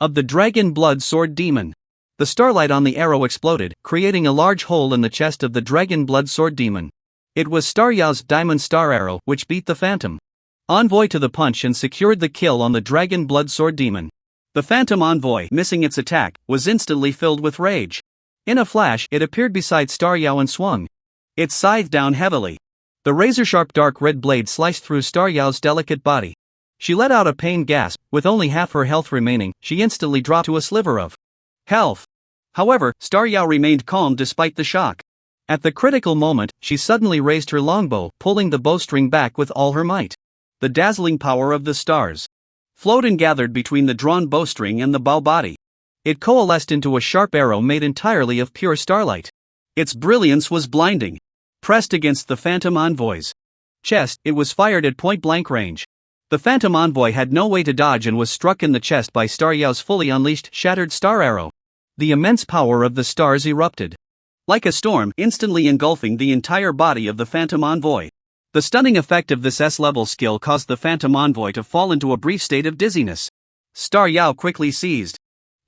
of the Dragon Blood Sword Demon. The starlight on the arrow exploded, creating a large hole in the chest of the Dragon Blood Sword Demon. It was Star Yao's Diamond Star Arrow which beat the Phantom Envoy to the punch and secured the kill on the Dragon Blood Sword Demon. The Phantom Envoy, missing its attack, was instantly filled with rage. In a flash, it appeared beside Star Yao and swung its scythe down heavily. The razor-sharp dark red blade sliced through Star Yao's delicate body. She let out a pained gasp. With only half her health remaining, she instantly dropped to a sliver of health. However, Star Yao remained calm despite the shock. At the critical moment, she suddenly raised her longbow, pulling the bowstring back with all her might. The dazzling power of the stars flowed and gathered between the drawn bowstring and the bow body. It coalesced into a sharp arrow made entirely of pure starlight. Its brilliance was blinding. Pressed against the Phantom Envoy's chest, it was fired at point-blank range. The Phantom Envoy had no way to dodge and was struck in the chest by Star Yao's fully unleashed, shattered star arrow. The immense power of the stars erupted like a storm, instantly engulfing the entire body of the Phantom Envoy. The stunning effect of this S-level skill caused the Phantom Envoy to fall into a brief state of dizziness. Star Yao quickly seized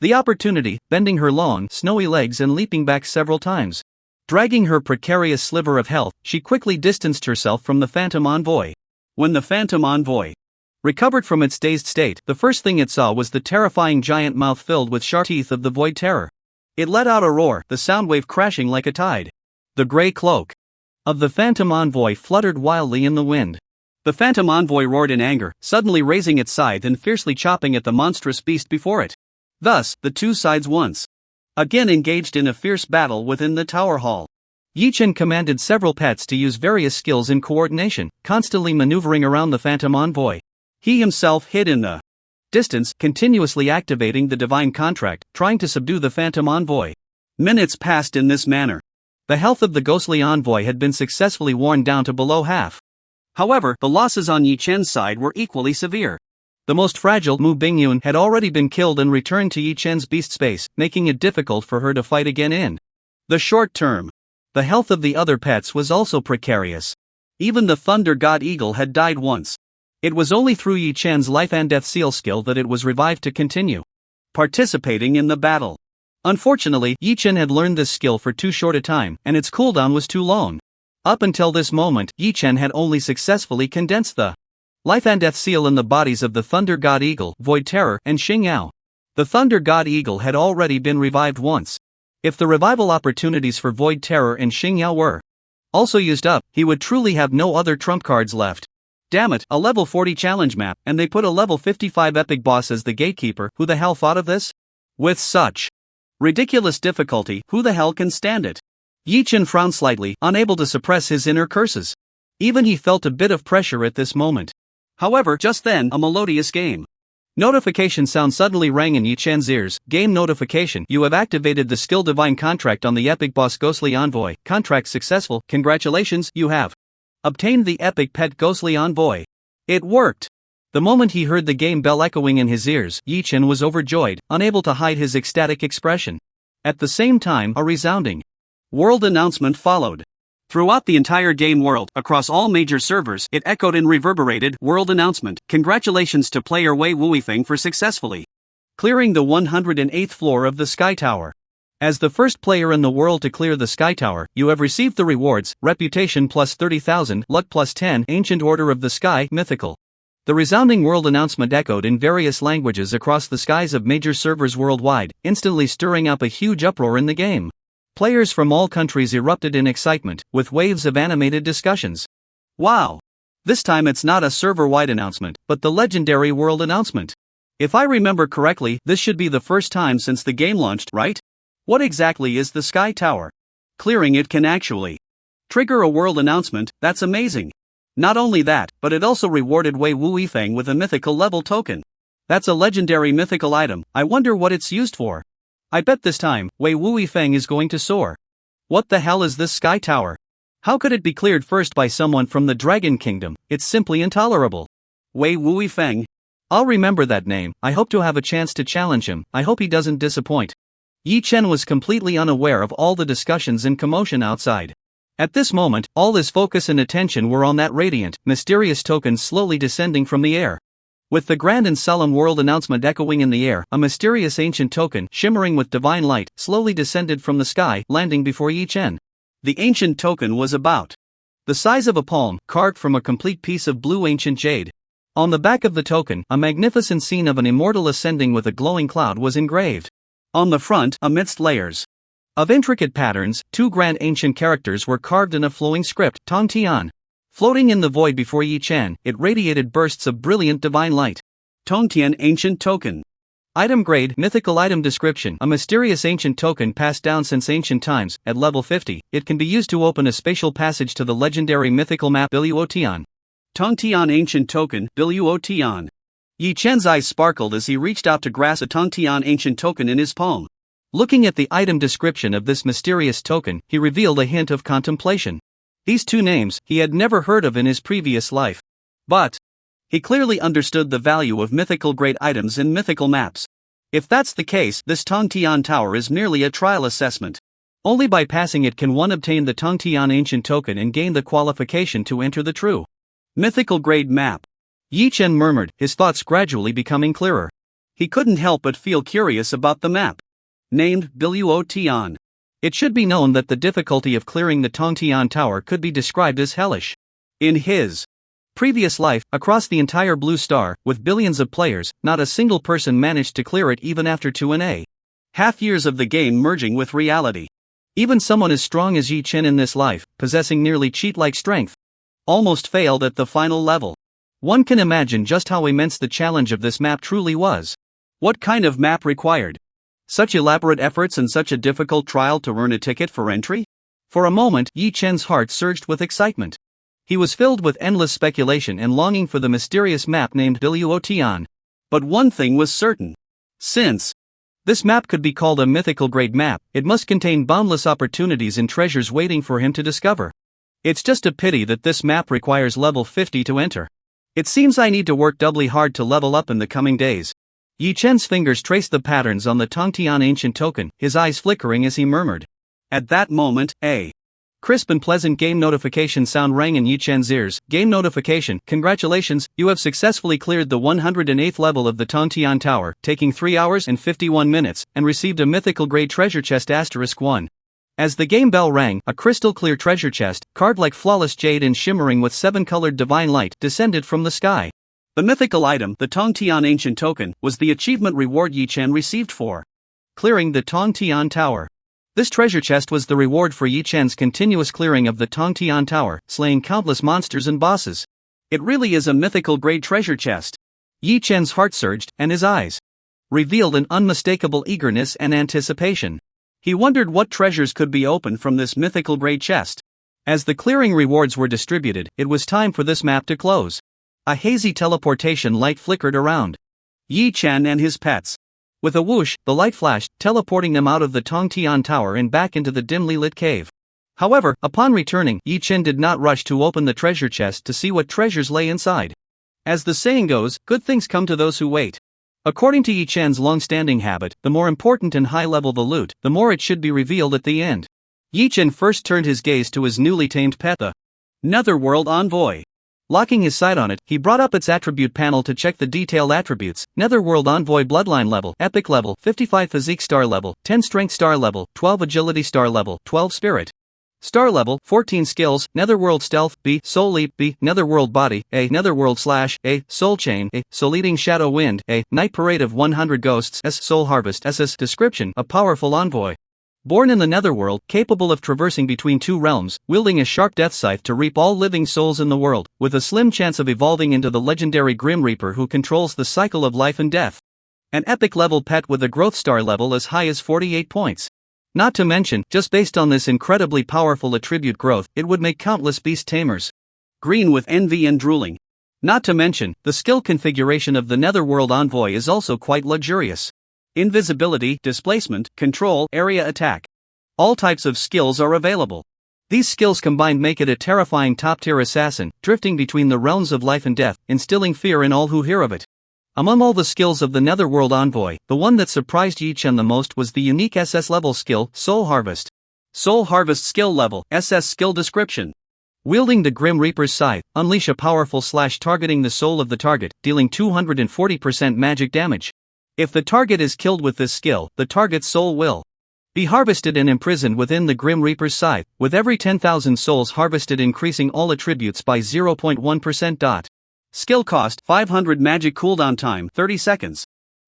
the opportunity, bending her long, snowy legs and leaping back several times. Dragging her precarious sliver of health, she quickly distanced herself from the Phantom Envoy. When the Phantom Envoy recovered from its dazed state, the first thing it saw was the terrifying giant mouth filled with sharp teeth of the Void Terror. It let out a roar, the sound wave crashing like a tide. The gray cloak of the Phantom Envoy fluttered wildly in the wind. The Phantom Envoy roared in anger, suddenly raising its scythe and fiercely chopping at the monstrous beast before it. Thus, the two sides once again engaged in a fierce battle within the tower hall. Yi Chen commanded several pets to use various skills in coordination, constantly maneuvering around the Phantom Envoy. He himself hid in the distance, continuously activating the Divine Contract, trying to subdue the Phantom Envoy. Minutes passed in this manner. The health of the ghostly envoy had been successfully worn down to below half. However, the losses on Yi Chen's side were equally severe. The most fragile Mu Bingyun had already been killed and returned to Yi Chen's beast space, making it difficult for her to fight again in the short term. The health of the other pets was also precarious. Even the Thunder God Eagle had died once. It was only through Yi Chen's life and death seal skill that it was revived to continue participating in the battle. Unfortunately, Yi Chen had learned this skill for too short a time, and its cooldown was too long. Up until this moment, Yi Chen had only successfully condensed the life and death seal in the bodies of the Thunder God Eagle, Void Terror, and Xing Yao. The Thunder God Eagle had already been revived once. If the revival opportunities for Void Terror and Xing Yao were also used up, he would truly have no other trump cards left. Damn it, a level 40 challenge map, and they put a level 55 epic boss as the gatekeeper. Who the hell thought of this? With such ridiculous difficulty, who the hell can stand it? Yi Chen frowned slightly, unable to suppress his inner curses. Even he felt a bit of pressure at this moment. However, just then, a melodious game notification sound suddenly rang in Yi Chen's ears. Game notification: you have activated the skill Divine Contract on the epic boss Ghostly Envoy. Contract successful. Congratulations, you have obtained the epic pet Ghostly Envoy. It worked. The moment he heard the game bell echoing in his ears, Yi Chen was overjoyed, unable to hide his ecstatic expression. At the same time, a resounding world announcement followed. Throughout the entire game world, across all major servers, it echoed and reverberated: world announcement. Congratulations to player Wei Wuifeng for successfully clearing the 108th floor of the Sky Tower. As the first player in the world to clear the Sky Tower, you have received the rewards: Reputation plus 30,000, Luck plus 10, Ancient Order of the Sky, Mythical. The resounding world announcement echoed in various languages across the skies of major servers worldwide, instantly stirring up a huge uproar in the game. Players from all countries erupted in excitement, with waves of animated discussions. Wow! This time it's not a server-wide announcement, but the legendary world announcement. If I remember correctly, this should be the first time since the game launched, right? What exactly is the Sky Tower? Clearing it can actually trigger a world announcement. That's amazing. Not only that, but it also rewarded Wei Wuifeng with a mythical level token. That's a legendary mythical item. I wonder what it's used for. I bet this time, Wei Wuifeng is going to soar. What the hell is this Sky Tower? How could it be cleared first by someone from the Dragon Kingdom? It's simply intolerable. Wei Wuifeng. I'll remember that name. I hope to have a chance to challenge him. I hope he doesn't disappoint. Yi Chen was completely unaware of all the discussions and commotion outside. At this moment, all his focus and attention were on that radiant, mysterious token slowly descending from the air. With the grand and solemn world announcement echoing in the air, a mysterious ancient token, shimmering with divine light, slowly descended from the sky, landing before Yi Chen. The ancient token was about the size of a palm, carved from a complete piece of blue ancient jade. On the back of the token, a magnificent scene of an immortal ascending with a glowing cloud was engraved. On the front, amidst layers of intricate patterns, two grand ancient characters were carved in a flowing script, Tong Tian. Floating in the void before Yi Chen, it radiated bursts of brilliant divine light. Tong Tian Ancient Token. Item grade, mythical item description. A mysterious ancient token passed down since ancient times. At level 50, it can be used to open a spatial passage to the legendary mythical map Biluotian. Tong Tian Ancient Token, Biluotian. Yi Chen's eyes sparkled as he reached out to grasp a Tong Tian Ancient Token in his palm. Looking at the item description of this mysterious token, he revealed a hint of contemplation. These two names he had never heard of in his previous life. But he clearly understood the value of mythical grade items in mythical maps. If that's the case, this Tong Tian Tower is merely a trial assessment. Only by passing it can one obtain the Tong Tian Ancient Token and gain the qualification to enter the true mythical grade map. Yi Chen murmured, his thoughts gradually becoming clearer. He couldn't help but feel curious about the map. Named Biluotian. It should be known that the difficulty of clearing the Tong Tian Tower could be described as hellish. In his previous life, across the entire Blue Star, with billions of players, not a single person managed to clear it even after 2.5 years of the game merging with reality. Even someone as strong as Yi Chen in this life, possessing nearly cheat-like strength, almost failed at the final level. One can imagine just how immense the challenge of this map truly was. What kind of map required such elaborate efforts and such a difficult trial to earn a ticket for entry? For a moment, Yi Chen's heart surged with excitement. He was filled with endless speculation and longing for the mysterious map named Biluotian. But one thing was certain. Since this map could be called a mythical grade map, it must contain boundless opportunities and treasures waiting for him to discover. It's just a pity that this map requires level 50 to enter. It seems I need to work doubly hard to level up in the coming days. Yi Chen's fingers traced the patterns on the Tong Tian Ancient Token, his eyes flickering as he murmured. At that moment, a crisp and pleasant game notification sound rang in Yi Chen's ears. Game notification, congratulations, you have successfully cleared the 108th level of the Tong Tian Tower, taking 3 hours and 51 minutes, and received a mythical grade treasure chest *1. As the game bell rang, a crystal-clear treasure chest, carved like flawless jade and shimmering with 7-colored divine light, descended from the sky. The mythical item, the Tong Tian Ancient Token, was the achievement reward Yi Chen received for clearing the Tong Tian Tower. This treasure chest was the reward for Yi Chen's continuous clearing of the Tong Tian Tower, slaying countless monsters and bosses. It really is a mythical grade treasure chest. Yi Chen's heart surged, and his eyes revealed an unmistakable eagerness and anticipation. He wondered what treasures could be opened from this mythical grade chest. As the clearing rewards were distributed, it was time for this map to close. A hazy teleportation light flickered around Yi Chen and his pets. With a whoosh, the light flashed, teleporting them out of the Tong Tian Tower and back into the dimly lit cave. However, upon returning, Yi Chen did not rush to open the treasure chest to see what treasures lay inside. As the saying goes, good things come to those who wait. According to Yi Chen's long-standing habit, the more important and high-level the loot, the more it should be revealed at the end. Yi Chen first turned his gaze to his newly tamed pet, the Netherworld Envoy. Locking his sight on it, he brought up its attribute panel to check the detailed attributes. Netherworld Envoy Bloodline level, Epic level, 55 Physique star level, 10 Strength star level, 12 Agility star level, 12 Spirit star level, 14 Skills, Netherworld Stealth, B, Soul Leap, B, Netherworld Body, A, Netherworld Slash, A, Soul Chain, A, Soul Eating Shadow Wind, A, Night Parade of 100 Ghosts, S, Soul Harvest, SS. Description, a powerful envoy. Born in the Netherworld, capable of traversing between two realms, wielding a sharp death scythe to reap all living souls in the world, with a slim chance of evolving into the legendary Grim Reaper who controls the cycle of life and death. An epic level pet with a growth star level as high as 48 points. Not to mention, just based on this incredibly powerful attribute growth, it would make countless beast tamers green with envy and drooling. Not to mention, the skill configuration of the Netherworld Envoy is also quite luxurious. Invisibility, displacement, control, area attack. All types of skills are available. These skills combined make it a terrifying top-tier assassin, drifting between the realms of life and death, instilling fear in all who hear of it. Among all the skills of the Netherworld Envoy, the one that surprised Yi-Chen the most was the unique SS level skill, Soul Harvest. Soul Harvest skill level, SS skill description. Wielding the Grim Reaper's scythe, unleash a powerful slash targeting the soul of the target, dealing 240% magic damage. If the target is killed with this skill, the target's soul will be harvested and imprisoned within the Grim Reaper's scythe, with every 10,000 souls harvested increasing all attributes by 0.1%. Skill cost 500 magic cooldown time 30 seconds.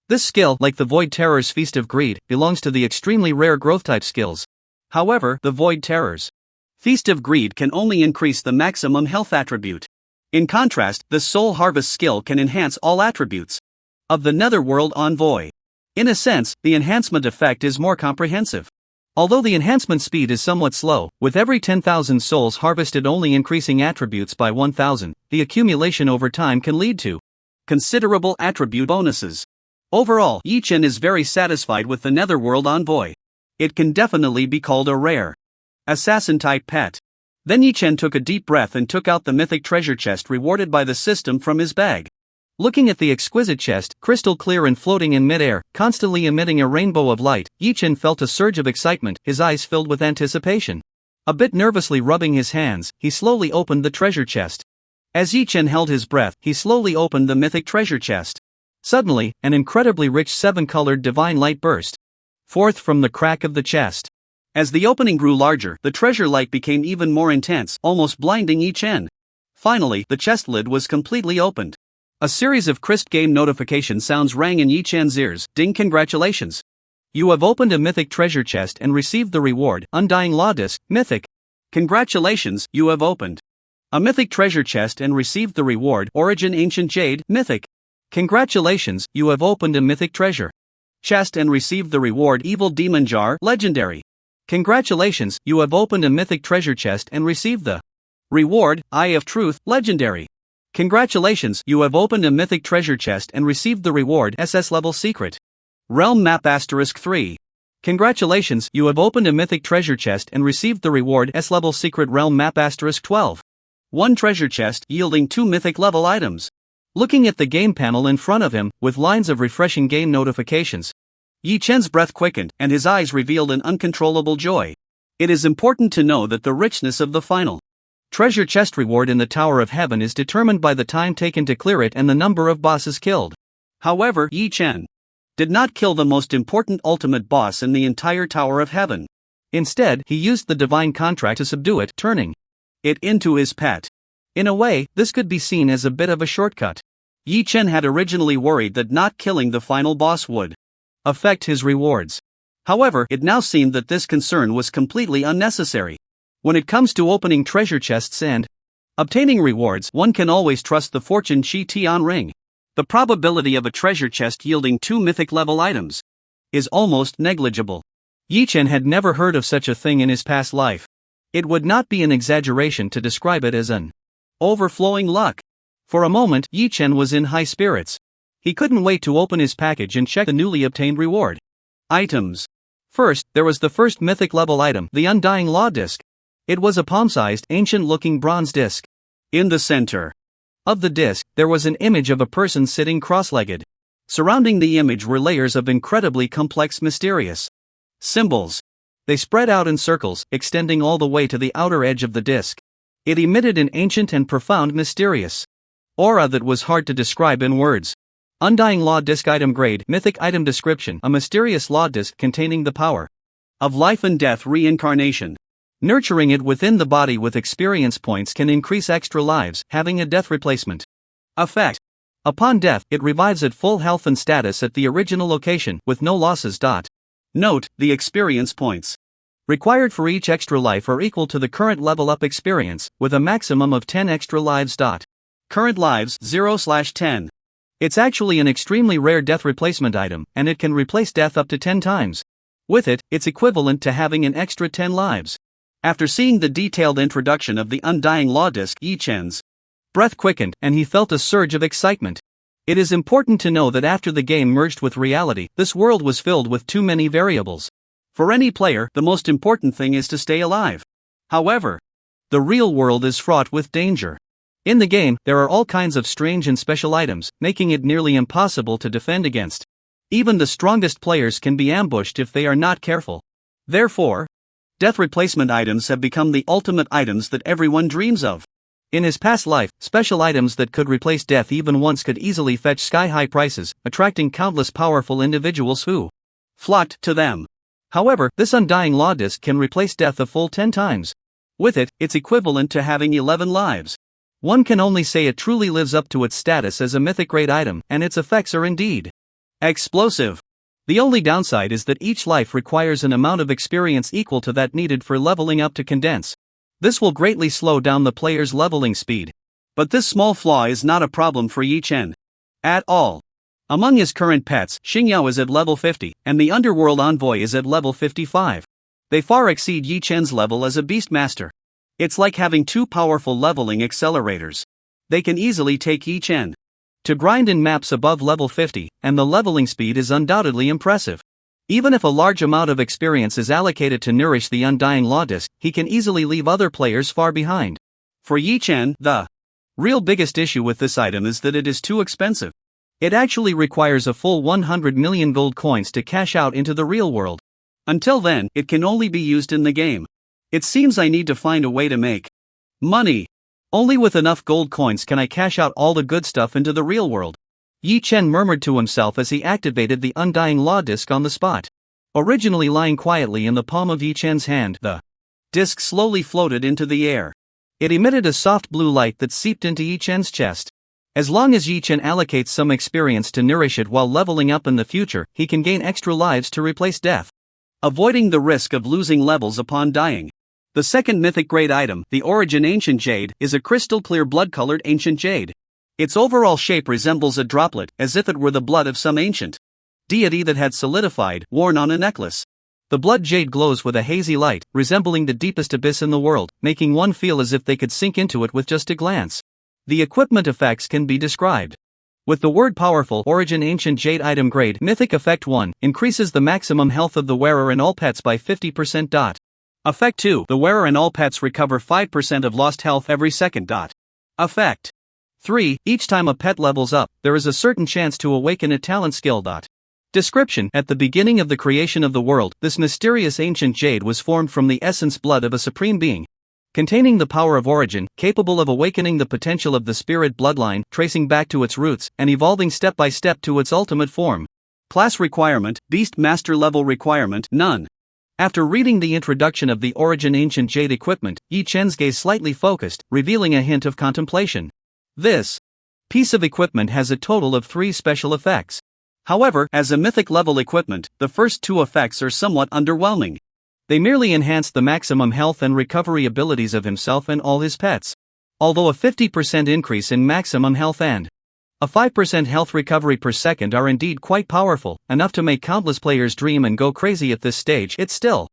This skill, like the Void Terror's Feast of Greed, belongs to the extremely rare growth type skills. However, the Void Terror's Feast of Greed can only increase the maximum health attribute. In contrast, the Soul Harvest skill can enhance all attributes of the Netherworld Envoy. In a sense, the enhancement effect is more comprehensive. Although the enhancement speed is somewhat slow, with every 10,000 souls harvested only increasing attributes by 1,000, the accumulation over time can lead to considerable attribute bonuses. Overall, Yi-Chen is very satisfied with the Netherworld Envoy. It can definitely be called a rare assassin-type pet. Then Yi-Chen took a deep breath and took out the mythic treasure chest rewarded by the system from his bag. Looking at the exquisite chest, crystal clear and floating in midair, constantly emitting a rainbow of light, Yi-Chen felt a surge of excitement, his eyes filled with anticipation. A bit nervously rubbing his hands, he slowly opened the treasure chest. As Yi-Chen held his breath, he slowly opened the mythic treasure chest. Suddenly, an incredibly rich 7-colored divine light burst forth from the crack of the chest. As the opening grew larger, the treasure light became even more intense, almost blinding Yi-Chen. Finally, the chest lid was completely opened. A series of crisp game notification sounds rang in Yi-Chen's ears. Ding, congratulations! You have opened a mythic treasure chest and received the reward, Undying Law Disc, Mythic. Congratulations, you have opened a mythic treasure chest and received the reward, Origin Ancient Jade, Mythic. Congratulations, you have opened a mythic treasure chest and received the reward, Evil Demon Jar, Legendary. Congratulations, you have opened a mythic treasure chest and received the reward, Eye of Truth, Legendary. Congratulations, you have opened a mythic treasure chest and received the reward, SS level secret Realm Map *3. Congratulations, you have opened a mythic treasure chest and received the reward, S level secret Realm Map *12. One treasure chest yielding 2 mythic level items. Looking at the game panel in front of him, with lines of refreshing game notifications, Yi-Chen's breath quickened and his eyes revealed an uncontrollable joy. It is important to know that the richness of the final treasure chest reward in the Tower of Heaven is determined by the time taken to clear it and the number of bosses killed. However, Yi-Chen did not kill the most important ultimate boss in the entire Tower of Heaven. Instead, he used the divine contract to subdue it, turning it into his pet. In a way, this could be seen as a bit of a shortcut. Yi-Chen had originally worried that not killing the final boss would affect his rewards. However, it now seemed that this concern was completely unnecessary. When it comes to opening treasure chests and obtaining rewards, one can always trust the Fortune Chi Tian ring. The probability of a treasure chest yielding 2 mythic level items is almost negligible. Yi-Chen had never heard of such a thing in his past life. It would not be an exaggeration to describe it as an overflowing luck. For a moment, Yi-Chen was in high spirits. He couldn't wait to open his package and check the newly obtained reward items. First, there was the first mythic level item, the Undying Law Disc. It was a palm-sized, ancient-looking bronze disc. In the center of the disc, there was an image of a person sitting cross-legged. Surrounding the image were layers of incredibly complex, mysterious symbols. They spread out in circles, extending all the way to the outer edge of the disc. It emitted an ancient and profound, mysterious aura that was hard to describe in words. Undying Law Disc Item Grade, Mythic Item Description: a mysterious law disc containing the power of life and death reincarnation. Nurturing it within the body with experience points can increase extra lives, having a death replacement effect. Upon death, it revives at full health and status at the original location, with no losses. Note, the experience points required for each extra life are equal to the current level up experience, with a maximum of 10 extra lives. Current lives 0/10. It's actually an extremely rare death replacement item, and it can replace death up to 10 times. With it, it's equivalent to having an extra 10 lives. After seeing the detailed introduction of the Undying Law Disc, Yi-Chen's breath quickened, and he felt a surge of excitement. It is important to know that after the game merged with reality, this world was filled with too many variables. For any player, the most important thing is to stay alive. However, the real world is fraught with danger. In the game, there are all kinds of strange and special items, making it nearly impossible to defend against. Even the strongest players can be ambushed if they are not careful. Therefore, death replacement items have become the ultimate items that everyone dreams of. In his past life, special items that could replace death even once could easily fetch sky-high prices, attracting countless powerful individuals who flocked to them. However, this Undying Law Disc can replace death a full 10 times. With it, it's equivalent to having 11 lives. One can only say it truly lives up to its status as a mythic grade item, and its effects are indeed explosive. The only downside is that each life requires an amount of experience equal to that needed for leveling up to condense. This will greatly slow down the player's leveling speed. But this small flaw is not a problem for Yi Chen at all. Among his current pets, Xingyao is at level 50, and the Underworld Envoy is at level 55. They far exceed Yi Chen's level as a Beastmaster. It's like having two powerful leveling accelerators. They can easily take Yi Chen to grind in maps above level 50, and the leveling speed is undoubtedly impressive. Even if a large amount of experience is allocated to nourish the Undying Law Disc, he can easily leave other players far behind. For Yi Chen, the real biggest issue with this item is that it is too expensive. It actually requires a full 100 million gold coins to cash out into the real world. Until then, it can only be used in the game. It seems I need to find a way to make money. Only with enough gold coins can I cash out all the good stuff into the real world. Yi Chen murmured to himself as he activated the Undying Law Disc on the spot. Originally lying quietly in the palm of Yi Chen's hand, the disc slowly floated into the air. It emitted a soft blue light that seeped into Yi Chen's chest. As long as Yi Chen allocates some experience to nourish it while leveling up in the future, he can gain extra lives to replace death, avoiding the risk of losing levels upon dying. The second mythic grade item, the Origin Ancient Jade, is a crystal clear blood-colored ancient jade. Its overall shape resembles a droplet, as if it were the blood of some ancient deity that had solidified, worn on a necklace. The blood jade glows with a hazy light, resembling the deepest abyss in the world, making one feel as if they could sink into it with just a glance. The equipment effects can be described with the word powerful. Origin Ancient Jade Item Grade Mythic Effect 1 increases the maximum health of the wearer and all pets by 50%. Effect 2, the wearer and all pets recover 5% of lost health every second. Effect 3, each time a pet levels up, there is a certain chance to awaken a talent skill. Description: at the beginning of the creation of the world, this mysterious ancient jade was formed from the essence blood of a supreme being, containing the power of origin, capable of awakening the potential of the spirit bloodline, tracing back to its roots, and evolving step by step to its ultimate form. Class requirement: Beast Master level requirement, none. After reading the introduction of the Origin Ancient Jade equipment, Yi Chen's gaze slightly focused, revealing a hint of contemplation. This piece of equipment has a total of 3 special effects. However, as a mythic level equipment, the first 2 effects are somewhat underwhelming. They merely enhance the maximum health and recovery abilities of himself and all his pets. Although a 50% increase in maximum health and a 5% health recovery per second are indeed quite powerful, enough to make countless players dream and go crazy at this stage, it still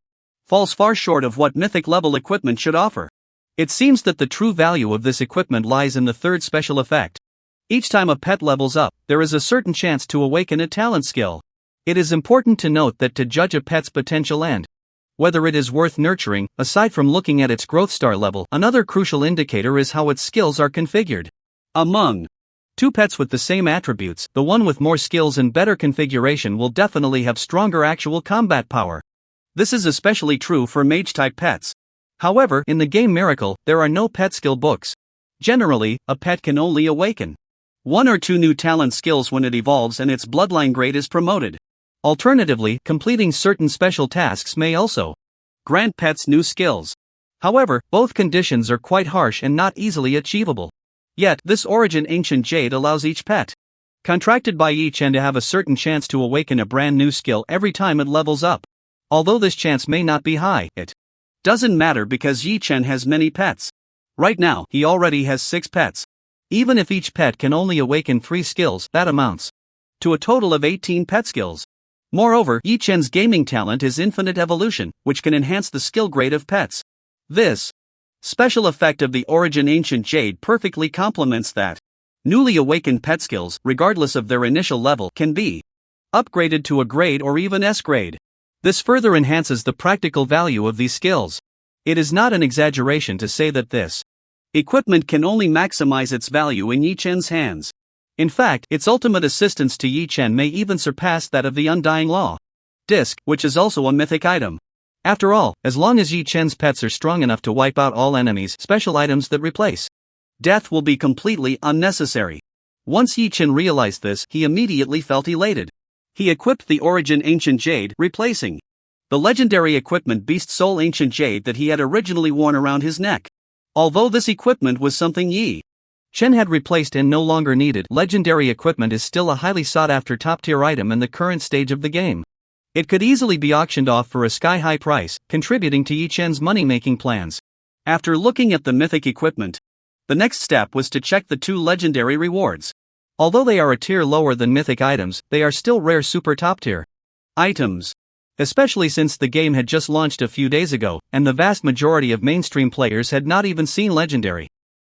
falls far short of what mythic level equipment should offer. It seems that the true value of this equipment lies in the third special effect. Each time a pet levels up, there is a certain chance to awaken a talent skill. It is important to note that to judge a pet's potential and whether it is worth nurturing, aside from looking at its growth star level, another crucial indicator is how its skills are configured. Among 2 pets with the same attributes, the one with more skills and better configuration will definitely have stronger actual combat power. This is especially true for mage-type pets. However, in the game Miracle, there are no pet skill books. Generally, a pet can only awaken 1 or 2 new talent skills when it evolves and its bloodline grade is promoted. Alternatively, completing certain special tasks may also grant pets new skills. However, both conditions are quite harsh and not easily achievable. Yet, this Origin Ancient Jade allows each pet contracted by Yi Chen to have a certain chance to awaken a brand new skill every time it levels up. Although this chance may not be high, it doesn't matter because Yi Chen has many pets. Right now, he already has 6 pets. Even if each pet can only awaken 3 skills, that amounts to a total of 18 pet skills. Moreover, Yi Chen's gaming talent is Infinite Evolution, which can enhance the skill grade of pets. This special effect of the Origin Ancient Jade perfectly complements that. Newly awakened pet skills, regardless of their initial level, can be upgraded to a grade or even S grade. This further enhances the practical value of these skills. It is not an exaggeration to say that this equipment can only maximize its value in Yi Chen's hands. In fact, its ultimate assistance to Yi Chen may even surpass that of the Undying Law Disc, which is also a mythic item. After all, as long as Yi Chen's pets are strong enough to wipe out all enemies, special items that replace death will be completely unnecessary. Once Yi Chen realized this, he immediately felt elated. He equipped the Origin Ancient Jade, replacing the legendary equipment Beast Soul Ancient Jade that he had originally worn around his neck. Although this equipment was something Yi Chen had replaced and no longer needed, legendary equipment is still a highly sought-after top-tier item in the current stage of the game. It could easily be auctioned off for a sky-high price, contributing to Yi Chen's money-making plans. After looking at the mythic equipment, the next step was to check the 2 legendary rewards. Although they are a tier lower than mythic items, they are still rare super top-tier items. Especially since the game had just launched a few days ago, and the vast majority of mainstream players had not even seen legendary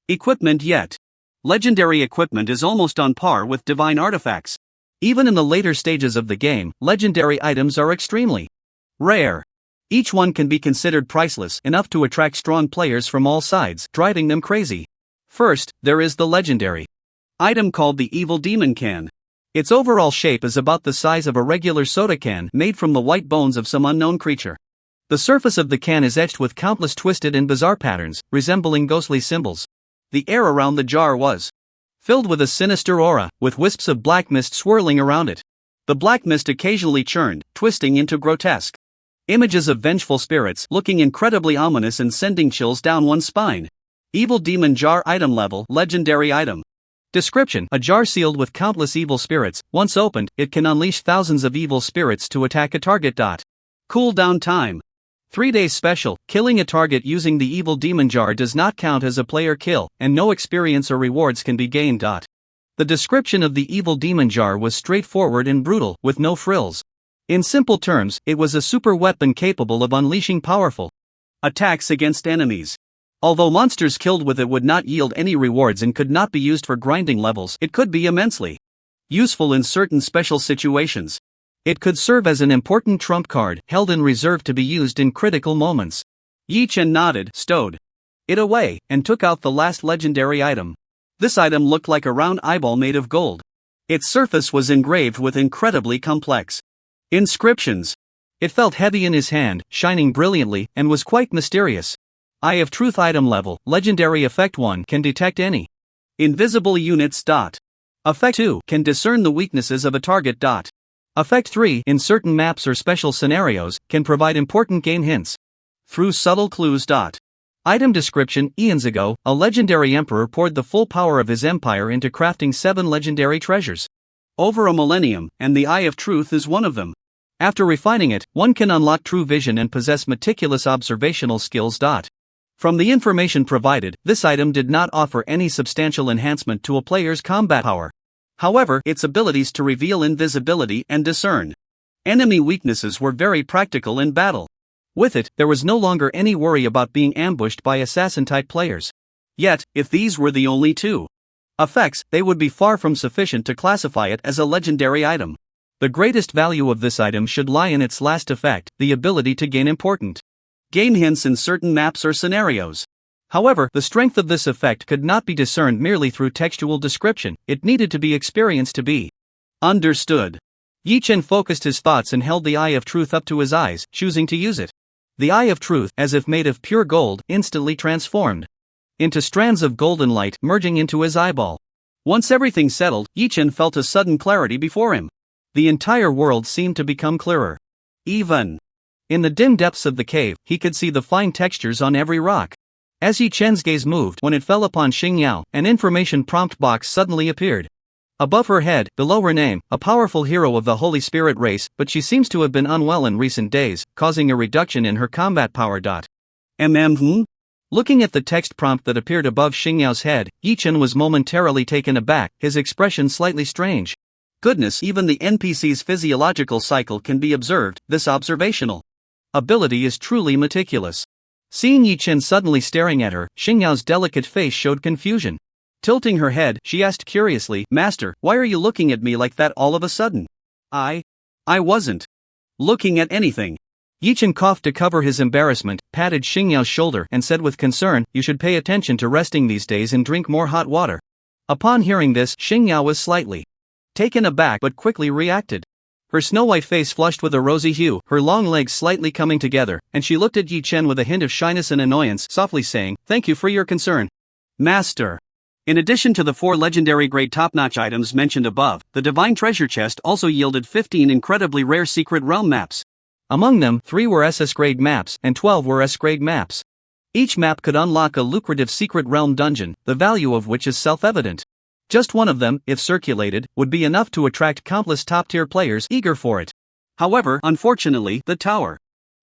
equipment yet. Legendary equipment is almost on par with divine artifacts. Even in the later stages of the game, legendary items are extremely rare. Each one can be considered priceless, enough to attract strong players from all sides, driving them crazy. First, there is the legendary item called the Evil Demon Can. Its overall shape is about the size of a regular soda can made from the white bones of some unknown creature. The surface of the can is etched with countless twisted and bizarre patterns, resembling ghostly symbols. The air around the jar was filled with a sinister aura, with wisps of black mist swirling around it. The black mist occasionally churned, twisting into grotesque images of vengeful spirits, looking incredibly ominous and sending chills down one's spine. Evil Demon Jar Item Level Legendary Item. Description: a jar sealed with countless evil spirits. Once opened, it can unleash thousands of evil spirits to attack a target. Cooldown time: 3 days special. Killing a target using the Evil Demon Jar does not count as a player kill, and no experience or rewards can be gained. The description of the Evil Demon Jar was straightforward and brutal, with no frills. In simple terms, it was a super weapon capable of unleashing powerful attacks against enemies. Although monsters killed with it would not yield any rewards and could not be used for grinding levels, it could be immensely useful in certain special situations. It could serve as an important trump card, held in reserve to be used in critical moments. Yi Chen nodded, stowed it away, and took out the last legendary item. This item looked like a round eyeball made of gold. Its surface was engraved with incredibly complex inscriptions. It felt heavy in his hand, shining brilliantly, and was quite mysterious. Eye of Truth Item Level Legendary Effect 1 can detect any invisible units. Effect 2 can discern the weaknesses of a target. Effect 3, in certain maps or special scenarios, can provide important game hints through subtle clues. Item description: eons ago, a legendary emperor poured the full power of his empire into crafting 7 legendary treasures. Over a millennium, and the Eye of Truth is one of them. After refining it, one can unlock true vision and possess meticulous observational skills. From the information provided, this item did not offer any substantial enhancement to a player's combat power. However, its abilities to reveal invisibility and discern enemy weaknesses were very practical in battle. With it, there was no longer any worry about being ambushed by assassin-type players. Yet, if these were the only 2 effects, they would be far from sufficient to classify it as a legendary item. The greatest value of this item should lie in its last effect, the ability to gain important game hints in certain maps or scenarios. However, the strength of this effect could not be discerned merely through textual description, it needed to be experienced to be understood. Yi Chen focused his thoughts and held the Eye of Truth up to his eyes, choosing to use it. The Eye of Truth, as if made of pure gold, instantly transformed into strands of golden light, merging into his eyeball. Once everything settled, Yi Chen felt a sudden clarity before him. The entire world seemed to become clearer. Even in the dim depths of the cave, he could see the fine textures on every rock. As Yi Chen's gaze moved, when it fell upon Xingyao, an information prompt box suddenly appeared. Above her head, below her name, a powerful hero of the Holy Spirit race, but she seems to have been unwell in recent days, causing a reduction in her combat power. Looking at the text prompt that appeared above Xingyao's head, Yi Chen was momentarily taken aback, his expression slightly strange. Goodness, even the NPC's physiological cycle can be observed. This observational ability is truly meticulous. Seeing Yi Chen suddenly staring at her, Xingyao's delicate face showed confusion. Tilting her head, she asked curiously, "Master, why are you looking at me like that all of a sudden?" I wasn't looking at anything." Yi Chen coughed to cover his embarrassment, patted Xingyao's shoulder and said with concern, "You should pay attention to resting these days and drink more hot water." Upon hearing this, Xingyao was slightly taken aback but quickly reacted. Her snow-white face flushed with a rosy hue, her long legs slightly coming together, and she looked at Yi Chen with a hint of shyness and annoyance, softly saying, "Thank you for your concern, Master." In addition to the 4 legendary grade top-notch items mentioned above, the Divine Treasure Chest also yielded 15 incredibly rare secret realm maps. Among them, 3 were SS grade maps and 12 were S grade maps. Each map could unlock a lucrative secret realm dungeon, the value of which is self-evident. Just one of them, if circulated, would be enough to attract countless top-tier players eager for it. However, unfortunately, the Tower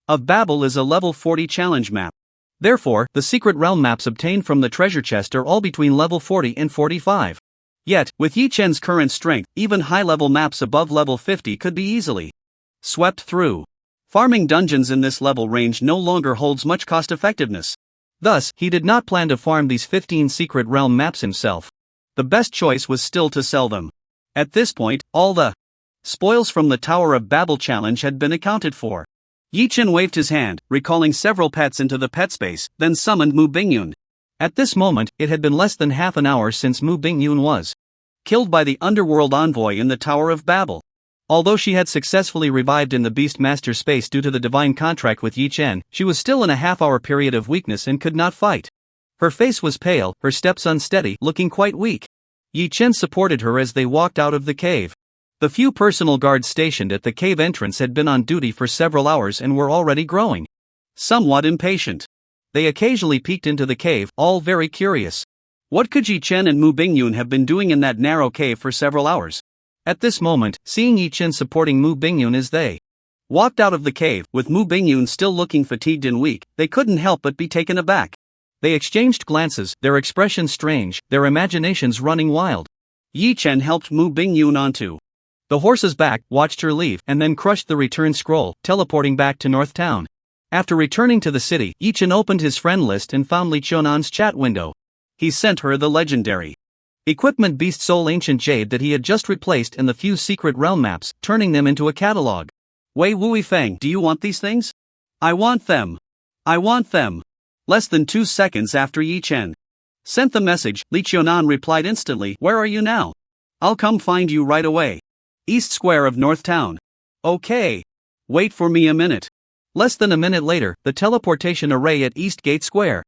of Babel is a level 40 challenge map. Therefore, the secret realm maps obtained from the treasure chest are all between level 40 and 45. Yet, with Yi Chen's current strength, even high-level maps above level 50 could be easily swept through. Farming dungeons in this level range no longer holds much cost-effectiveness. Thus, he did not plan to farm these 15 secret realm maps himself. The best choice was still to sell them. At this point, all the spoils from the Tower of Babel challenge had been accounted for. Yi Chen waved his hand, recalling several pets into the pet space, then summoned Mu Bingyun. At this moment, it had been less than half an hour since Mu Bingyun was killed by the underworld envoy in the Tower of Babel. Although she had successfully revived in the Beastmaster space due to the divine contract with Yi Chen, she was still in a half-hour period of weakness and could not fight. Her face was pale, her steps unsteady, looking quite weak. Yi Chen supported her as they walked out of the cave. The few personal guards stationed at the cave entrance had been on duty for several hours and were already growing somewhat impatient. They occasionally peeked into the cave, all very curious. What could Yi Chen and Mu Bingyun have been doing in that narrow cave for several hours? At this moment, seeing Yi Chen supporting Mu Bingyun as they walked out of the cave, with Mu Bingyun still looking fatigued and weak, they couldn't help but be taken aback. They exchanged glances, their expressions strange, their imaginations running wild. Yi Chen helped Mu Bingyun onto the horse's back, watched her leave, and then crushed the return scroll, teleporting back to North Town. After returning to the city, Yi Chen opened his friend list and found Li Chionan's chat window. He sent her the legendary equipment Beast Soul Ancient Jade that he had just replaced and the few secret realm maps, turning them into a catalog. Wei Wui Feng, do you want these things? I want them. I want them. Less than 2 seconds after Yi Chen sent the message, Li Chionan replied instantly, "Where are you now? I'll come find you right away. East Square of North Town." Okay. Wait for me a minute. Less than a minute later, the teleportation array at East Gate Square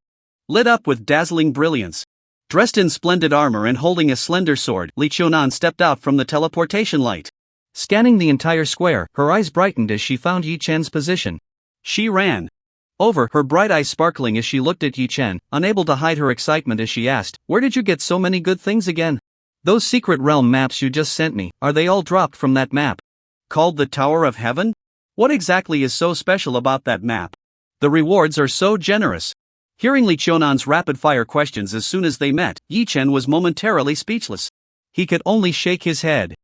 lit up with dazzling brilliance. Dressed in splendid armor and holding a slender sword, Li Chionan stepped out from the teleportation light. Scanning the entire square, her eyes brightened as she found Yi Chen's position. She ran over, her bright eyes sparkling as she looked at Yi Chen, unable to hide her excitement as she asked, "Where did you get so many good things again? Those secret realm maps you just sent me, are they all dropped from that map? Called the Tower of Heaven? What exactly is so special about that map? The rewards are so generous." Hearing Li Chionan's rapid-fire questions as soon as they met, Yi Chen was momentarily speechless. He could only shake his head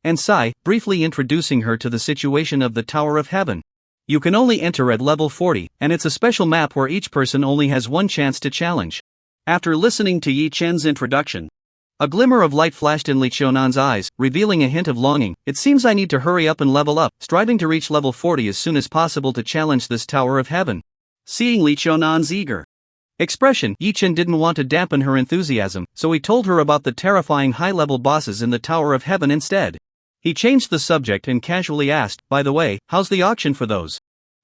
and sigh, briefly introducing her to the situation of the Tower of Heaven. You can only enter at level 40, and it's a special map where each person only has one chance to challenge. After listening to Yi Chen's introduction, a glimmer of light flashed in Li Chionan's eyes, revealing a hint of longing. It seems I need to hurry up and level up, striving to reach level 40 as soon as possible to challenge this Tower of Heaven. Seeing Li Chionan's eager expression, Yi Chen didn't want to dampen her enthusiasm, so he told her about the terrifying high-level bosses in the Tower of Heaven instead. He changed the subject and casually asked, "By the way, how's the auction for those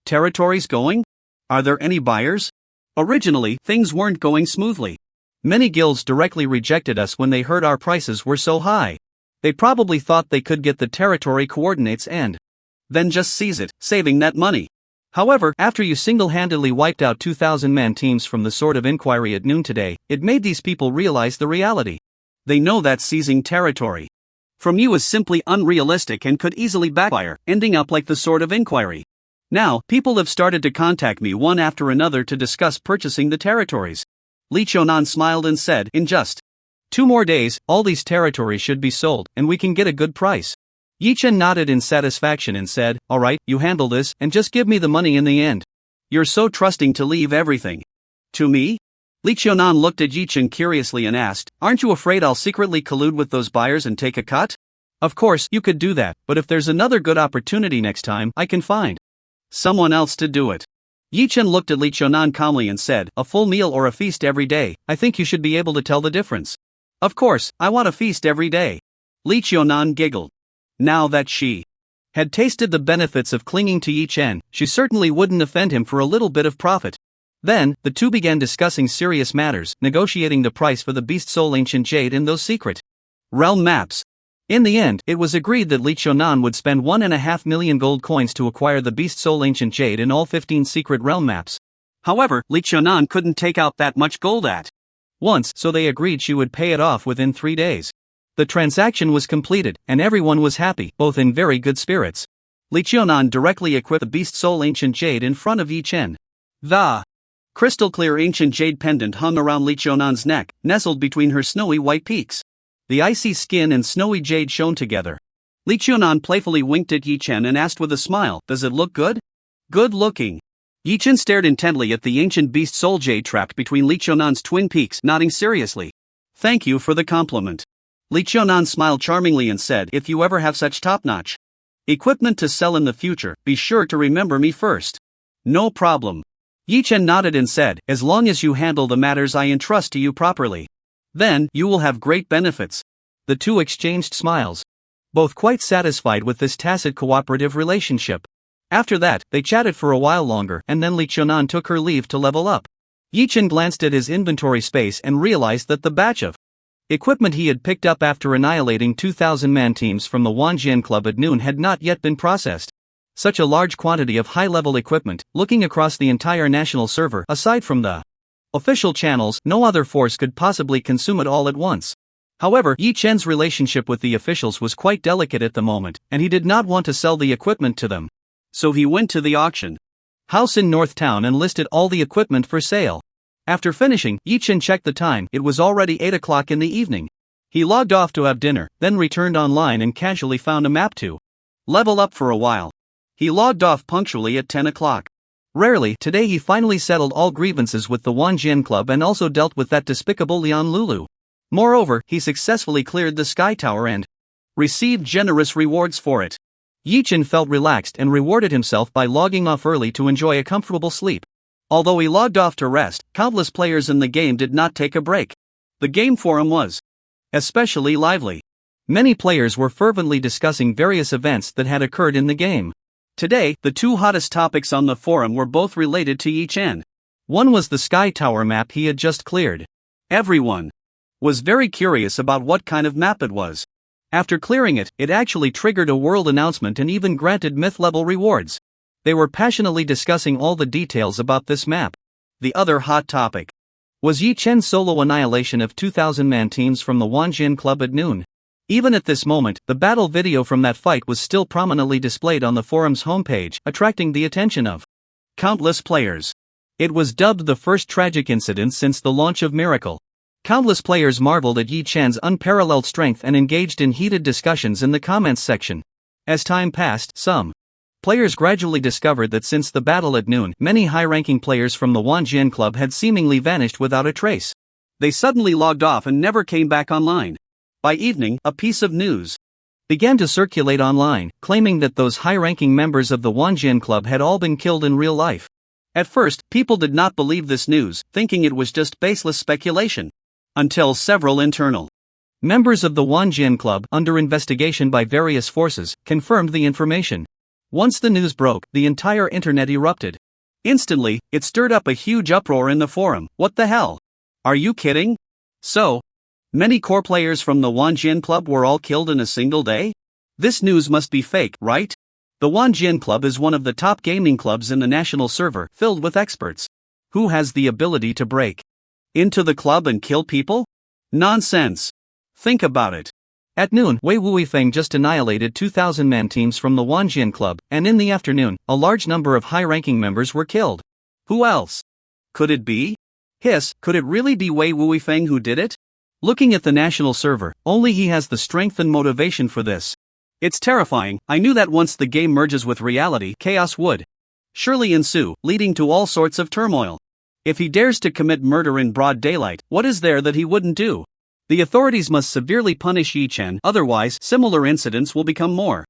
territories going? Are there any buyers? Originally, things weren't going smoothly. Many guilds directly rejected us when they heard our prices were so high. They probably thought they could get the territory coordinates and then just seize it, saving that money. However, after you single-handedly wiped out 2,000-man teams from the Sword of Inquiry at noon today, it made these people realize the reality. They know that seizing territory from you is simply unrealistic and could easily backfire, ending up like the Sword of Inquiry. Now, people have started to contact me one after another to discuss purchasing the territories." Li Chionan smiled and said, "In just 2 more days, all these territories should be sold, and we can get a good price." Yi Chen nodded in satisfaction and said, "All right, you handle this, and just give me the money in the end. You're so trusting to leave everything to me?" Li Chionan looked at Yi Chen curiously and asked, "Aren't you afraid I'll secretly collude with those buyers and take a cut?" "Of course, you could do that, but if there's another good opportunity next time, I can find Someone else to do it. Yi Chen looked at Li Qiunan calmly and said, a full meal or a feast every day, I think you should be able to tell the difference. Of course, I want a feast every day. Li Qiunan giggled. Now that she had tasted the benefits of clinging to Yi Chen, she certainly wouldn't offend him for a little bit of profit. Then, the two began discussing serious matters, negotiating the price for the Beast Soul Ancient Jade in those secret realm maps. In the end, it was agreed that Li Qiunan would spend 1.5 million gold coins to acquire the Beast Soul Ancient Jade in all 15 secret realm maps. However, Li Qiunan couldn't take out that much gold at once, so they agreed she would pay it off within 3 days. The transaction was completed, and everyone was happy, both in very good spirits. Li Qiunan directly equipped the Beast Soul Ancient Jade in front of Yi Chen. The crystal-clear ancient jade pendant hung around Li Qiunan's neck, nestled between her snowy white peaks. The icy skin and snowy jade shone together. Li Qiunan playfully winked at Yi Chen and asked with a smile, does it look good? Good looking. Yi Chen stared intently at the ancient beast soul jade trapped between Li Qiunan's twin peaks, nodding seriously. Thank you for the compliment. Li Qiunan smiled charmingly and said, if you ever have such top-notch equipment to sell in the future, be sure to remember me first. No problem. Yi Chen nodded and said, as long as you handle the matters I entrust to you properly, then you will have great benefits. The two exchanged smiles, both quite satisfied with this tacit cooperative relationship. After that, they chatted for a while longer, and then Li Qiunan took her leave to level up. Yi Chen glanced at his inventory space and realized that the batch of equipment he had picked up after annihilating 2,000-man teams from the Wanjian Club at noon had not yet been processed. Such a large quantity of high-level equipment, looking across the entire national server, aside from the official channels, no other force could possibly consume it all at once. However, Yi Chen's relationship with the officials was quite delicate at the moment, and he did not want to sell the equipment to them. So he went to the auction house in North Town and listed all the equipment for sale. After finishing, Yi Chen checked the time, it was already 8 o'clock in the evening. He logged off to have dinner, then returned online and casually found a map to level up for a while. He logged off punctually at 10 o'clock. Rarely, today he finally settled all grievances with the Wanjian Club and also dealt with that despicable Lian Lulu. Moreover, he successfully cleared the Sky Tower and received generous rewards for it. Yi Chen felt relaxed and rewarded himself by logging off early to enjoy a comfortable sleep. Although he logged off to rest, countless players in the game did not take a break. The game forum was especially lively. Many players were fervently discussing various events that had occurred in the game. Today, the two hottest topics on the forum were both related to Yi Chen. One was the Sky Tower map he had just cleared. Everyone was very curious about what kind of map it was. After clearing it, it actually triggered a world announcement and even granted myth-level rewards. They were passionately discussing all the details about this map. The other hot topic was Yi Chen's solo annihilation of 2,000-man teams from the Wanjian Club at noon. Even at this moment, the battle video from that fight was still prominently displayed on the forum's homepage, attracting the attention of countless players. It was dubbed the first tragic incident since the launch of Miracle. Countless players marveled at Yi Chen's unparalleled strength and engaged in heated discussions in the comments section. As time passed, some players gradually discovered that since the battle at noon, many high-ranking players from the Wanjian Club had seemingly vanished without a trace. They suddenly logged off and never came back online. By evening, a piece of news began to circulate online, claiming that those high-ranking members of the Wanjian Club had all been killed in real life. At first, people did not believe this news, thinking it was just baseless speculation. Until several internal members of the Wanjian Club, under investigation by various forces, confirmed the information. Once the news broke, the entire internet erupted. Instantly, it stirred up a huge uproar in the forum. What the hell? Are you kidding? So many core players from the Wanjian Club were all killed in a single day? This news must be fake, right? The Wanjian Club is one of the top gaming clubs in the national server, filled with experts. Who has the ability to break into the club and kill people? Nonsense. Think about it. At noon, Wei Wuifeng just annihilated 2,000-man teams from the Wanjian Club, and in the afternoon, a large number of high-ranking members were killed. Who else could it be? Could it really be Wei Wuifeng who did it? Looking at the national server, only he has the strength and motivation for this. It's terrifying. I knew that once the game merges with reality, chaos would surely ensue, leading to all sorts of turmoil. If he dares to commit murder in broad daylight, what is there that he wouldn't do? The authorities must severely punish Yi Chen, otherwise, similar incidents will become more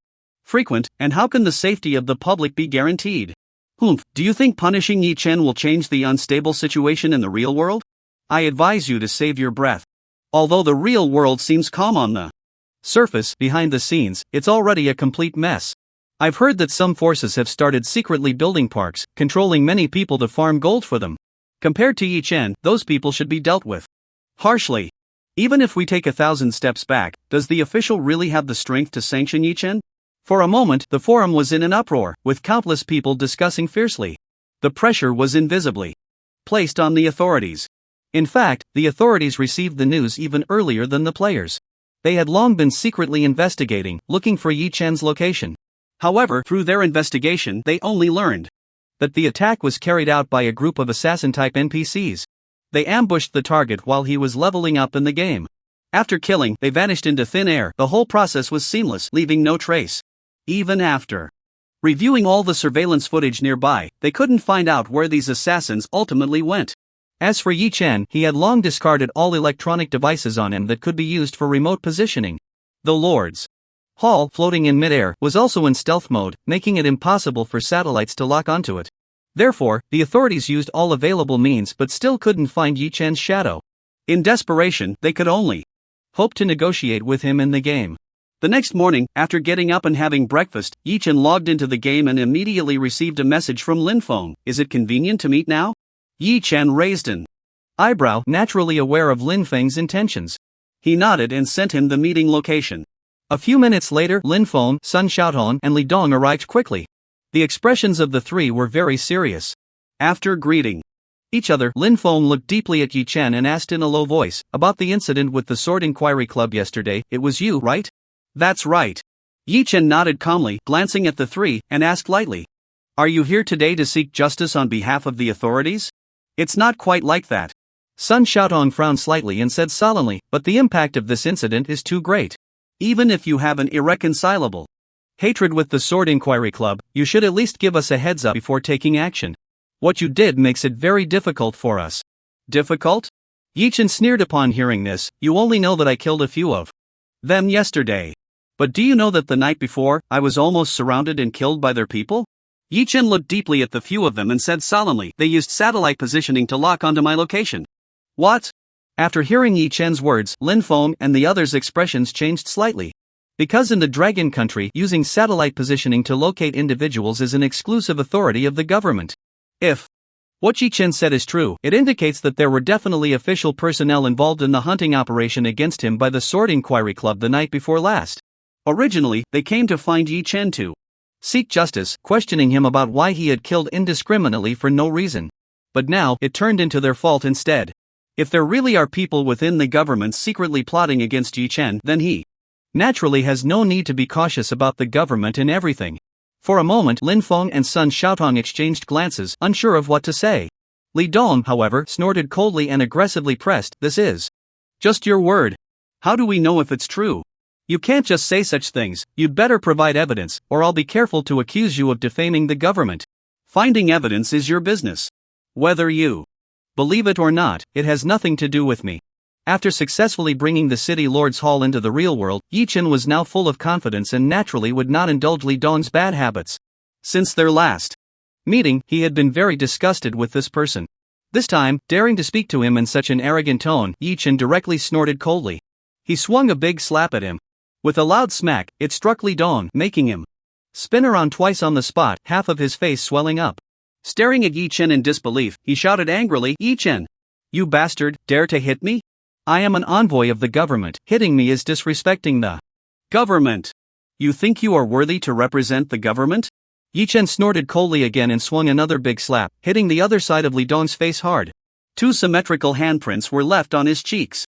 frequent, and how can the safety of the public be guaranteed? Do you think punishing Yi Chen will change the unstable situation in the real world? I advise you to save your breath. Although the real world seems calm on the surface, behind the scenes, it's already a complete mess. I've heard that some forces have started secretly building parks, controlling many people to farm gold for them. Compared to Yi Chen, those people should be dealt with harshly. Even if we take 1,000 steps back, does the official really have the strength to sanction Yi Chen? For a moment, the forum was in an uproar, with countless people discussing fiercely. The pressure was invisibly placed on the authorities. In fact, the authorities received the news even earlier than the players. They had long been secretly investigating, looking for Yi Chen's location. However, through their investigation, they only learned that the attack was carried out by a group of assassin-type NPCs. They ambushed the target while he was leveling up in the game. After killing, they vanished into thin air. The whole process was seamless, leaving no trace. Even after reviewing all the surveillance footage nearby, they couldn't find out where these assassins ultimately went. As for Yi Chen, he had long discarded all electronic devices on him that could be used for remote positioning. The Lord's Hall, floating in midair, was also in stealth mode, making it impossible for satellites to lock onto it. Therefore, the authorities used all available means but still couldn't find Yi Chen's shadow. In desperation, they could only hope to negotiate with him in the game. The next morning, after getting up and having breakfast, Yi Chen logged into the game and immediately received a message from Lin Feng. Is it convenient to meet now? Yi Chen raised an eyebrow, naturally aware of Lin Feng's intentions. He nodded and sent him the meeting location. A few minutes later, Lin Feng, Sun Xiaohong, and Li Dong arrived quickly. The expressions of the three were very serious. After greeting each other, Lin Feng looked deeply at Yi Chen and asked in a low voice, "About the incident with the Sword Inquiry Club yesterday, it was you, right?" "That's right." Yi Chen nodded calmly, glancing at the three, and asked lightly, "Are you here today to seek justice on behalf of the authorities?" "It's not quite like that." Sun Xiaohong frowned slightly and said solemnly, "But the impact of this incident is too great. Even if you have an irreconcilable hatred with the Sword Inquiry Club, you should at least give us a heads up before taking action. What you did makes it very difficult for us." "Difficult?" Yi Chen sneered upon hearing this. "You only know that I killed a few of them yesterday. But do you know that the night before, I was almost surrounded and killed by their people?" Yi Chen looked deeply at the few of them and said solemnly, "They used satellite positioning to lock onto my location." "What?" After hearing Yi Chen's words, Lin Feng and the others' expressions changed slightly. Because in the Dragon Country, using satellite positioning to locate individuals is an exclusive authority of the government. If what Yi Chen said is true, it indicates that there were definitely official personnel involved in the hunting operation against him by the Sword Inquiry Club the night before last. Originally, they came to find Yi Chen to seek justice, questioning him about why he had killed indiscriminately for no reason. But now, it turned into their fault instead. If there really are people within the government secretly plotting against Yi Chen, then he naturally has no need to be cautious about the government and everything. For a moment, Lin Feng and Sun Xiaotong exchanged glances, unsure of what to say. Li Dong, however, snorted coldly and aggressively pressed, "This is just your word. How do we know if it's true? You can't just say such things, you'd better provide evidence, or I'll be careful to accuse you of defaming the government. Finding evidence is your business. Whether you believe it or not, it has nothing to do with me." After successfully bringing the City Lord's Hall into the real world, Yi Chen was now full of confidence and naturally would not indulge Li Dong's bad habits. Since their last meeting, he had been very disgusted with this person. This time, daring to speak to him in such an arrogant tone, Yi Chen directly snorted coldly. He swung a big slap at him. With a loud smack, it struck Li Dong, making him spin around twice on the spot, half of his face swelling up. Staring at Yi Chen in disbelief, he shouted angrily, "Yi Chen! You bastard, dare to hit me? I am an envoy of the government. Hitting me is disrespecting the government. You think you are worthy to represent the government?" Yi Chen snorted coldly again and swung another big slap, hitting the other side of Li Dong's face hard. 2 symmetrical handprints were left on his cheeks.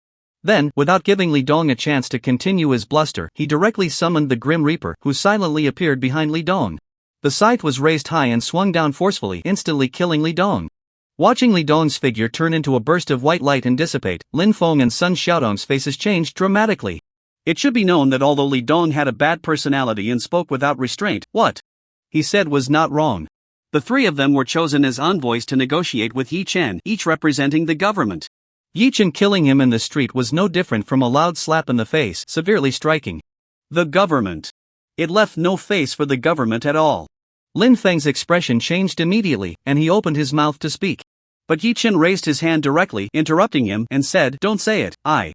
Then, without giving Li Dong a chance to continue his bluster, he directly summoned the Grim Reaper, who silently appeared behind Li Dong. The scythe was raised high and swung down forcefully, instantly killing Li Dong. Watching Li Dong's figure turn into a burst of white light and dissipate, Lin Feng and Sun Xiaodong's faces changed dramatically. It should be known that although Li Dong had a bad personality and spoke without restraint, what he said was not wrong. The three of them were chosen as envoys to negotiate with Yi Chen, each representing the government. Yi Chen killing him in the street was no different from a loud slap in the face, severely striking the government. It left no face for the government at all. Lin Feng's expression changed immediately, and he opened his mouth to speak. But Yi Chen raised his hand directly, interrupting him, and said, "Don't say it, I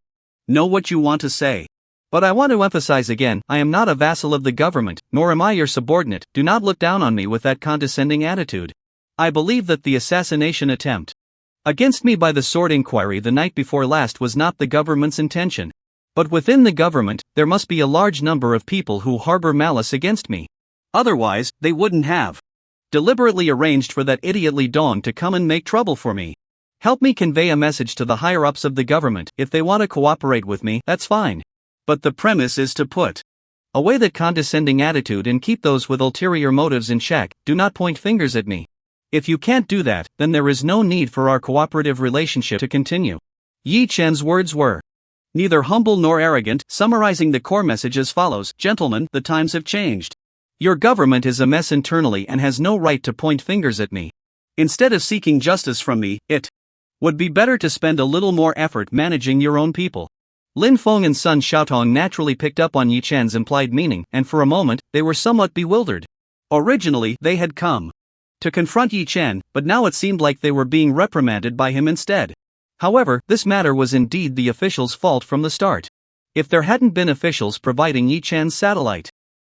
know what you want to say. But I want to emphasize again, I am not a vassal of the government, nor am I your subordinate. Do not look down on me with that condescending attitude. I believe that the assassination attempt against me by the Sword Inquiry the night before last was not the government's intention. But within the government, there must be a large number of people who harbor malice against me. Otherwise, they wouldn't have deliberately arranged for that idiot Li Dong to come and make trouble for me. Help me convey a message to the higher-ups of the government. If they want to cooperate with me, that's fine. But the premise is to put away that condescending attitude and keep those with ulterior motives in check. Do not point fingers at me. If you can't do that, then there is no need for our cooperative relationship to continue." Yi Chen's words were neither humble nor arrogant, summarizing the core message as follows: "Gentlemen, the times have changed. Your government is a mess internally and has no right to point fingers at me. Instead of seeking justice from me, it would be better to spend a little more effort managing your own people." Lin Feng and Sun Xiaotong naturally picked up on Yi Chen's implied meaning, and for a moment, they were somewhat bewildered. Originally, they had come to confront Yi Chen, but now it seemed like they were being reprimanded by him instead. However, this matter was indeed the officials' fault from the start. If there hadn't been officials providing Yi Chen's satellite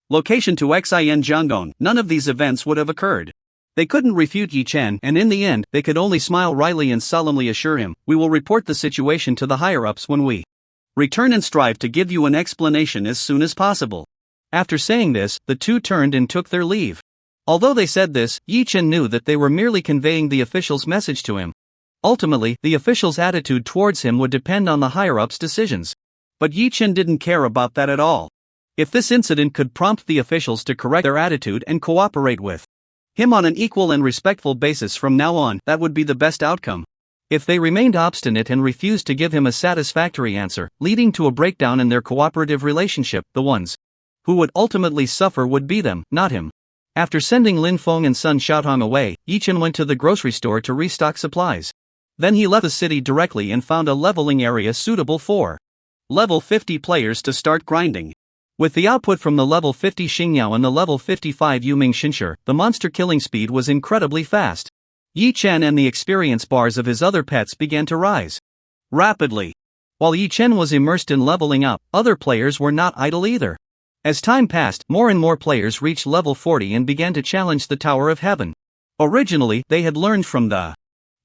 location to Xin Jiangdong, none of these events would have occurred. They couldn't refute Yi Chen, and in the end, they could only smile wryly and solemnly assure him, "We will report the situation to the higher-ups when we return and strive to give you an explanation as soon as possible." After saying this, the two turned and took their leave. Although they said this, Yi Chen knew that they were merely conveying the official's message to him. Ultimately, the official's attitude towards him would depend on the higher-ups' decisions. But Yi Chen didn't care about that at all. If this incident could prompt the officials to correct their attitude and cooperate with him on an equal and respectful basis from now on, that would be the best outcome. If they remained obstinate and refused to give him a satisfactory answer, leading to a breakdown in their cooperative relationship, the ones who would ultimately suffer would be them, not him. After sending Lin Feng and Sun Xiaotong away, Yi Chen went to the grocery store to restock supplies. Then he left the city directly and found a leveling area suitable for level 50 players to start grinding. With the output from the level 50 Xingyao and the level 55 Yuming Shinsher, the monster killing speed was incredibly fast. Yi Chen and the experience bars of his other pets began to rise rapidly. While Yi Chen was immersed in leveling up, other players were not idle either. As time passed, more and more players reached level 40 and began to challenge the Tower of Heaven. Originally, they had learned from the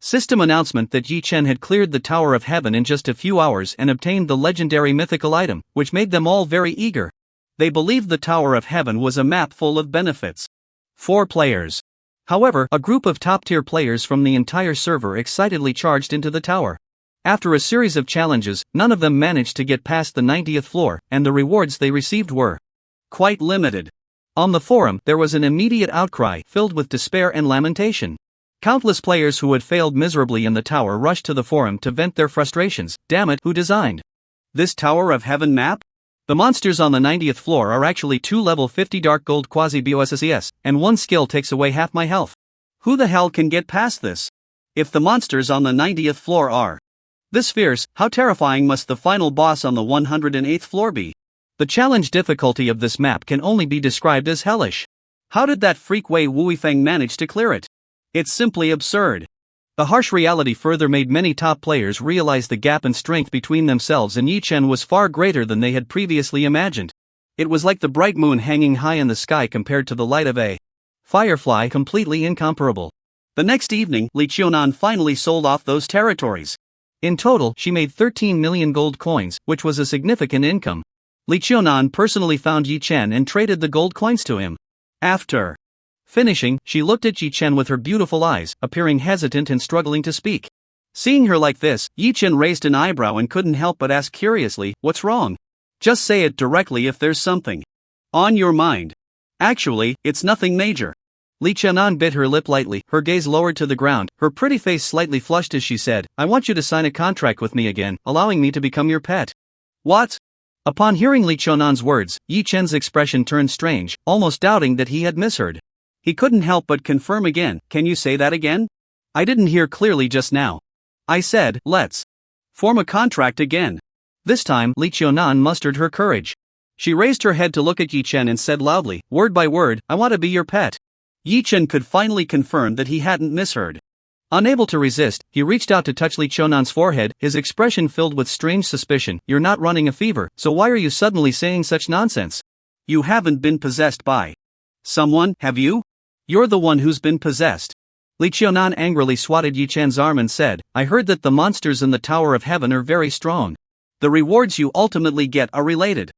system announcement that Yi Chen had cleared the Tower of Heaven in just a few hours and obtained the legendary mythical item, which made them all very eager. They believed the Tower of Heaven was a map full of benefits for players. However, a group of top-tier players from the entire server excitedly charged into the tower. After a series of challenges, none of them managed to get past the 90th floor, and the rewards they received were quite limited. On the forum, there was an immediate outcry filled with despair and lamentation. Countless players who had failed miserably in the tower rushed to the forum to vent their frustrations. Damn it, who designed this Tower of Heaven map? The monsters on the 90th floor are actually 2 level 50 Dark Gold Quasi-BOSSES, and 1 skill takes away half my health. Who the hell can get past this? If the monsters on the 90th floor are this fierce, how terrifying must the final boss on the 108th floor be? The challenge difficulty of this map can only be described as hellish. How did that freak Wei Wuifeng manage to clear it? It's simply absurd. The harsh reality further made many top players realize the gap in strength between themselves and Yi Chen was far greater than they had previously imagined. It was like the bright moon hanging high in the sky compared to the light of a firefly, completely incomparable. The next evening, Li Qiunan finally sold off those territories. In total, she made 13 million gold coins, which was a significant income. Li Qiunan personally found Yi Chen and traded the gold coins to him. After finishing, she looked at Yi Chen with her beautiful eyes, appearing hesitant and struggling to speak. Seeing her like this, Yi Chen raised an eyebrow and couldn't help but ask curiously, "What's wrong? Just say it directly if there's something on your mind." "Actually, it's nothing major." Li Qiunan bit her lip lightly, her gaze lowered to the ground, her pretty face slightly flushed as she said, "I want you to sign a contract with me again, allowing me to become your pet." "What?" Upon hearing Li Qiunan's words, Yi Chen's expression turned strange, almost doubting that he had misheard. He couldn't help but confirm again, "Can you say that again? I didn't hear clearly just now." "I said, let's form a contract again." This time, Li Qiunan mustered her courage. She raised her head to look at Yi Chen and said loudly, "Word by word, I want to be your pet." Yi Chen could finally confirm that he hadn't misheard. Unable to resist, he reached out to touch Li Chonan's forehead, his expression filled with strange suspicion. You're not running a fever, so why are you suddenly saying such nonsense? You haven't been possessed by someone, have you? You're the one who's been possessed. Li Chonan angrily swatted Yi Chen's arm and said, I heard that the monsters in the Tower of Heaven are very strong. The rewards you ultimately get are related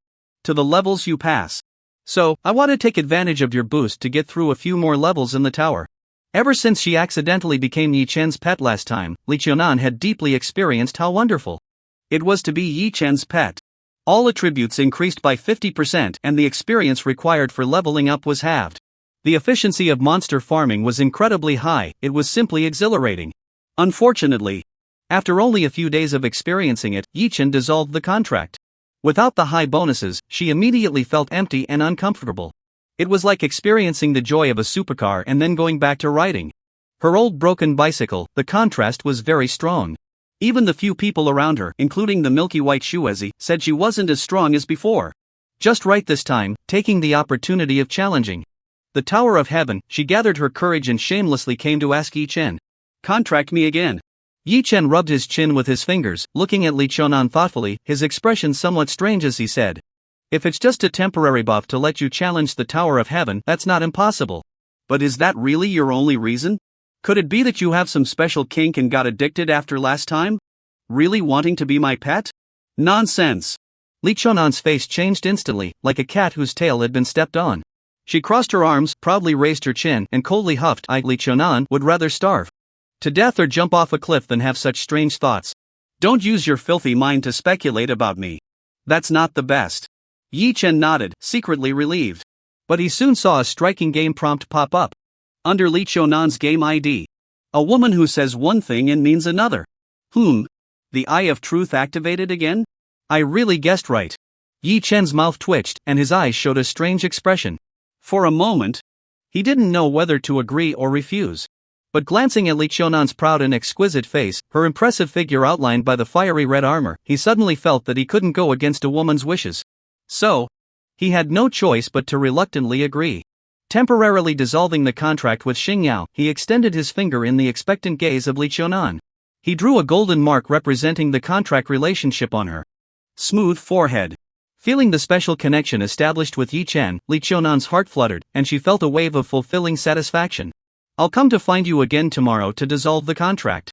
to the levels you pass. So, I want to take advantage of your boost to get through a few more levels in the tower. Ever since she accidentally became Yi Chen's pet last time, Li Chonan had deeply experienced how wonderful it was to be Yi Chen's pet. All attributes increased by 50% and the experience required for leveling up was halved. The efficiency of monster farming was incredibly high, it was simply exhilarating. Unfortunately, after only a few days of experiencing it, Yi Chen dissolved the contract. Without the high bonuses, she immediately felt empty and uncomfortable. It was like experiencing the joy of a supercar and then going back to riding her old broken bicycle. The contrast was very strong. Even the few people around her, including the milky white Shuezi, said she wasn't as strong as before. Just right this time, taking the opportunity of challenging the Tower of Heaven, she gathered her courage and shamelessly came to ask Yi Chen. Contract me again. Yi Chen rubbed his chin with his fingers, looking at Li Chonan thoughtfully, his expression somewhat strange as he said. If it's just a temporary buff to let you challenge the Tower of Heaven, that's not impossible. But is that really your only reason? Could it be that you have some special kink and got addicted after last time? Really wanting to be my pet? Nonsense. Li Chonan's face changed instantly, like a cat whose tail had been stepped on. She crossed her arms, proudly raised her chin, and coldly huffed, Li Chonan would rather starve to death or jump off a cliff than have such strange thoughts. Don't use your filthy mind to speculate about me. That's not the best. Yi Chen nodded, secretly relieved. But he soon saw a striking game prompt pop up. Under Li Chonan's game ID. A woman who says one thing and means another. The Eye of Truth activated again? I really guessed right. Yi Chen's mouth twitched, and his eyes showed a strange expression. For a moment, he didn't know whether to agree or refuse. But glancing at Li Chonan's proud and exquisite face, her impressive figure outlined by the fiery red armor, he suddenly felt that he couldn't go against a woman's wishes. So, he had no choice but to reluctantly agree. Temporarily dissolving the contract with Xingyao, he extended his finger in the expectant gaze of Li Chonan. He drew a golden mark representing the contract relationship on her smooth forehead. Feeling the special connection established with Yi Chen, Li Chonan's heart fluttered, and she felt a wave of fulfilling satisfaction. I'll come to find you again tomorrow to dissolve the contract.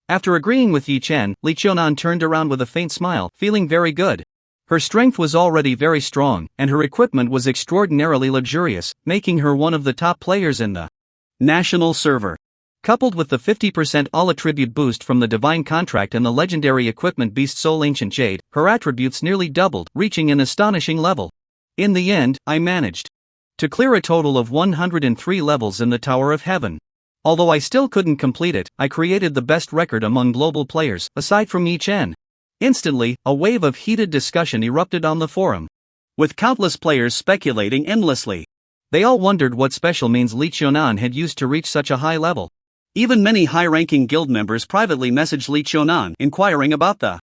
After agreeing with Yi Chen, Li Chonan turned around with a faint smile, feeling very good. Her strength was already very strong, and her equipment was extraordinarily luxurious, making her one of the top players in the national server. Coupled with the 50% all-attribute boost from the Divine Contract and the legendary equipment Beast Soul Ancient Jade, her attributes nearly doubled, reaching an astonishing level. In the end, I managed to clear a total of 103 levels in the Tower of Heaven. Although I still couldn't complete it, I created the best record among global players, aside from Yi Chen. Instantly, a wave of heated discussion erupted on the forum, with countless players speculating endlessly. They all wondered what special means Li Chonan had used to reach such a high level. Even many high-ranking guild members privately messaged Li Chonan, inquiring about the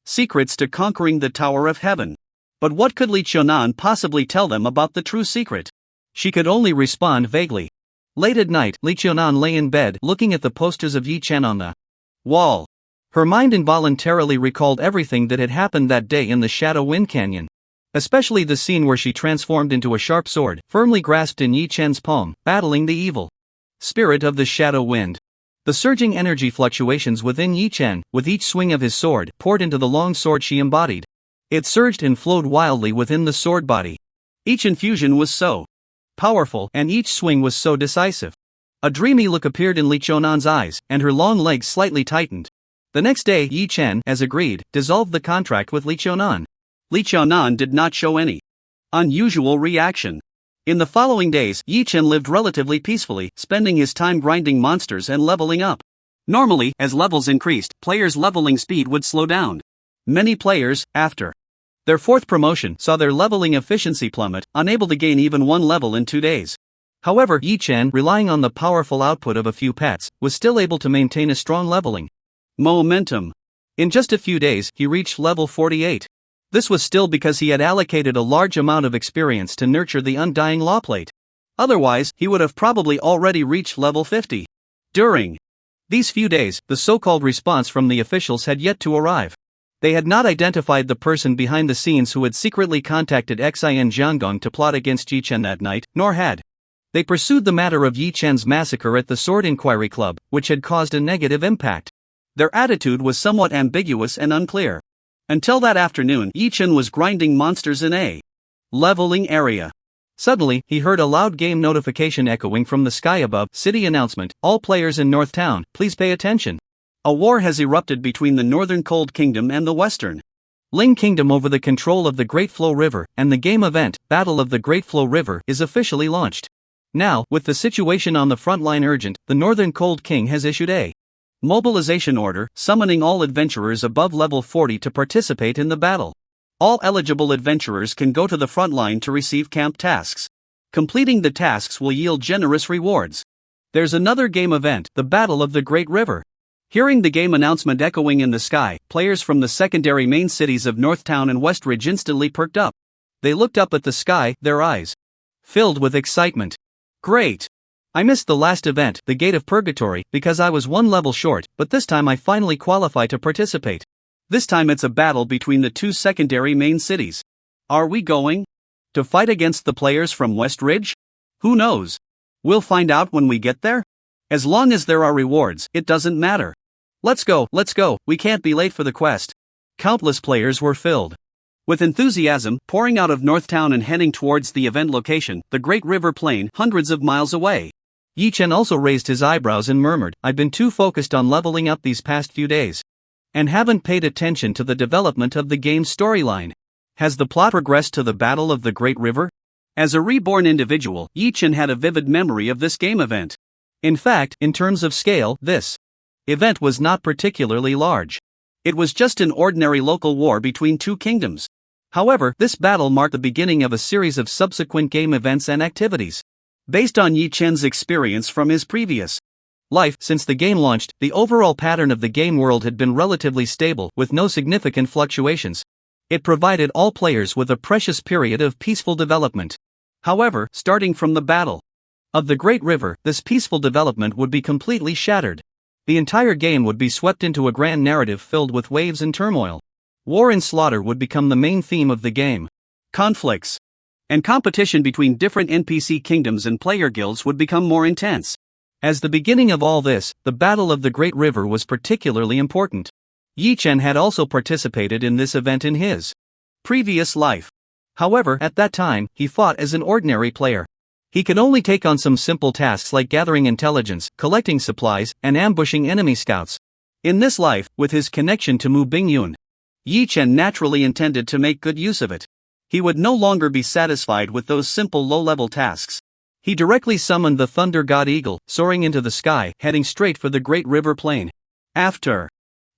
secrets to conquering the Tower of Heaven. But what could Li Chonan possibly tell them about the true secret? She could only respond vaguely. Late at night, Li Chonan lay in bed, looking at the posters of Yi Chen on the wall. Her mind involuntarily recalled everything that had happened that day in the Shadow Wind Canyon. Especially the scene where she transformed into a sharp sword, firmly grasped in Yi Chen's palm, battling the evil spirit of the Shadow Wind. The surging energy fluctuations within Yi Chen, with each swing of his sword, poured into the long sword she embodied. It surged and flowed wildly within the sword body. Each infusion was so powerful, and each swing was so decisive. A dreamy look appeared in Li Chonan's eyes, and her long legs slightly tightened. The next day, Yi Chen, as agreed, dissolved the contract with Li Chonan. Li Chonan did not show any unusual reaction. In the following days, Yi Chen lived relatively peacefully, spending his time grinding monsters and leveling up. Normally, as levels increased, players' leveling speed would slow down. Many players, after their fourth promotion, saw their leveling efficiency plummet, unable to gain even one level in 2 days. However, Yi Chen, relying on the powerful output of a few pets, was still able to maintain a strong leveling momentum. In just a few days, he reached level 48. This was still because he had allocated a large amount of experience to nurture the undying law plate. Otherwise, he would have probably already reached level 50. During these few days, the so-called response from the officials had yet to arrive. They had not identified the person behind the scenes who had secretly contacted Xin Jiangong to plot against Yi Chen that night, nor had they pursued the matter of Yi Chen's massacre at the Sword Inquiry Club, which had caused a negative impact. Their attitude was somewhat ambiguous and unclear. Until that afternoon, Yi Chen was grinding monsters in a leveling area. Suddenly, he heard a loud game notification echoing from the sky above. City announcement: all players in North Town, please pay attention. A war has erupted between the Northern Cold Kingdom and the Western Ling Kingdom over the control of the Great Flow River, and the game event, Battle of the Great Flow River, is officially launched. Now, with the situation on the front line urgent, the Northern Cold King has issued a mobilization order, summoning all adventurers above level 40 to participate in the battle. All eligible adventurers can go to the front line to receive camp tasks. Completing the tasks will yield generous rewards. There's another game event, the Battle of the Great River. Hearing the game announcement echoing in the sky, players from the secondary main cities of Northtown and Westridge instantly perked up. They looked up at the sky, their eyes filled with excitement. Great! I missed the last event, the Gate of Purgatory, because I was one level short, but this time I finally qualify to participate. This time it's a battle between the two secondary main cities. Are we going to fight against the players from Westridge? Who knows? We'll find out when we get there. As long as there are rewards, it doesn't matter. Let's go, we can't be late for the quest. Countless players were filled with enthusiasm, pouring out of Northtown and heading towards the event location, the Great River Plain, hundreds of miles away. Yi Chen also raised his eyebrows and murmured, I've been too focused on leveling up these past few days, and haven't paid attention to the development of the game's storyline. Has the plot progressed to the Battle of the Great River? As a reborn individual, Yi Chen had a vivid memory of this game event. In fact, in terms of scale, this event was not particularly large. It was just an ordinary local war between two kingdoms. However, this battle marked the beginning of a series of subsequent game events and activities. Based on Yi Chen's experience from his previous life, since the game launched, the overall pattern of the game world had been relatively stable, with no significant fluctuations. It provided all players with a precious period of peaceful development. However, starting from the Battle of the Great River, this peaceful development would be completely shattered. The entire game would be swept into a grand narrative filled with waves and turmoil. War and slaughter would become the main theme of the game. Conflicts and competition between different NPC kingdoms and player guilds would become more intense. As the beginning of all this, the Battle of the Great River was particularly important. Yi Chen had also participated in this event in his previous life. However, at that time, he fought as an ordinary player. He could only take on some simple tasks like gathering intelligence, collecting supplies, and ambushing enemy scouts. In this life, with his connection to Mu Bingyun, Yi Chen naturally intended to make good use of it. He would no longer be satisfied with those simple low-level tasks. He directly summoned the Thunder God Eagle, soaring into the sky, heading straight for the Great River Plain. After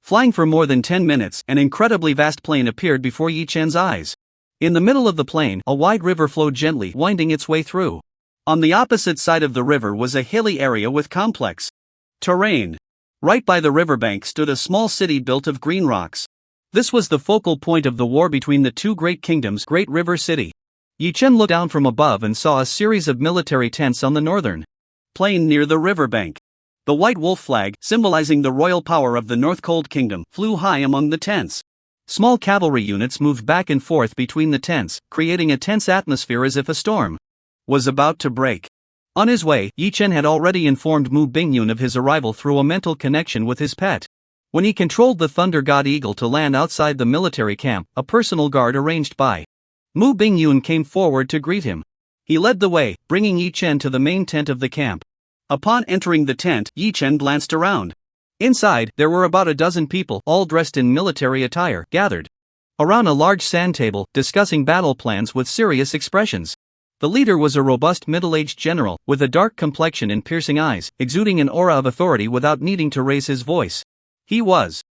flying for more than 10 minutes, an incredibly vast plain appeared before Yi Chen's eyes. In the middle of the plain, a wide river flowed gently, winding its way through. On the opposite side of the river was a hilly area with complex terrain. Right by the riverbank stood a small city built of green rocks. This was the focal point of the war between the two great kingdoms, Great River City. Yi Chen looked down from above and saw a series of military tents on the northern plain near the riverbank. The white wolf flag, symbolizing the royal power of the North Cold Kingdom, flew high among the tents. Small cavalry units moved back and forth between the tents, creating a tense atmosphere as if a storm was about to break. On his way, Yi Chen had already informed Mu Bingyun of his arrival through a mental connection with his pet. When he controlled the Thunder God Eagle to land outside the military camp, a personal guard arranged by Mu Bingyun came forward to greet him. He led the way, bringing Yi Chen to the main tent of the camp. Upon entering the tent, Yi Chen glanced around. Inside, there were about a dozen people, all dressed in military attire, gathered around a large sand table, discussing battle plans with serious expressions. The leader was a robust middle-aged general, with a dark complexion and piercing eyes, exuding an aura of authority without needing to raise his voice. He was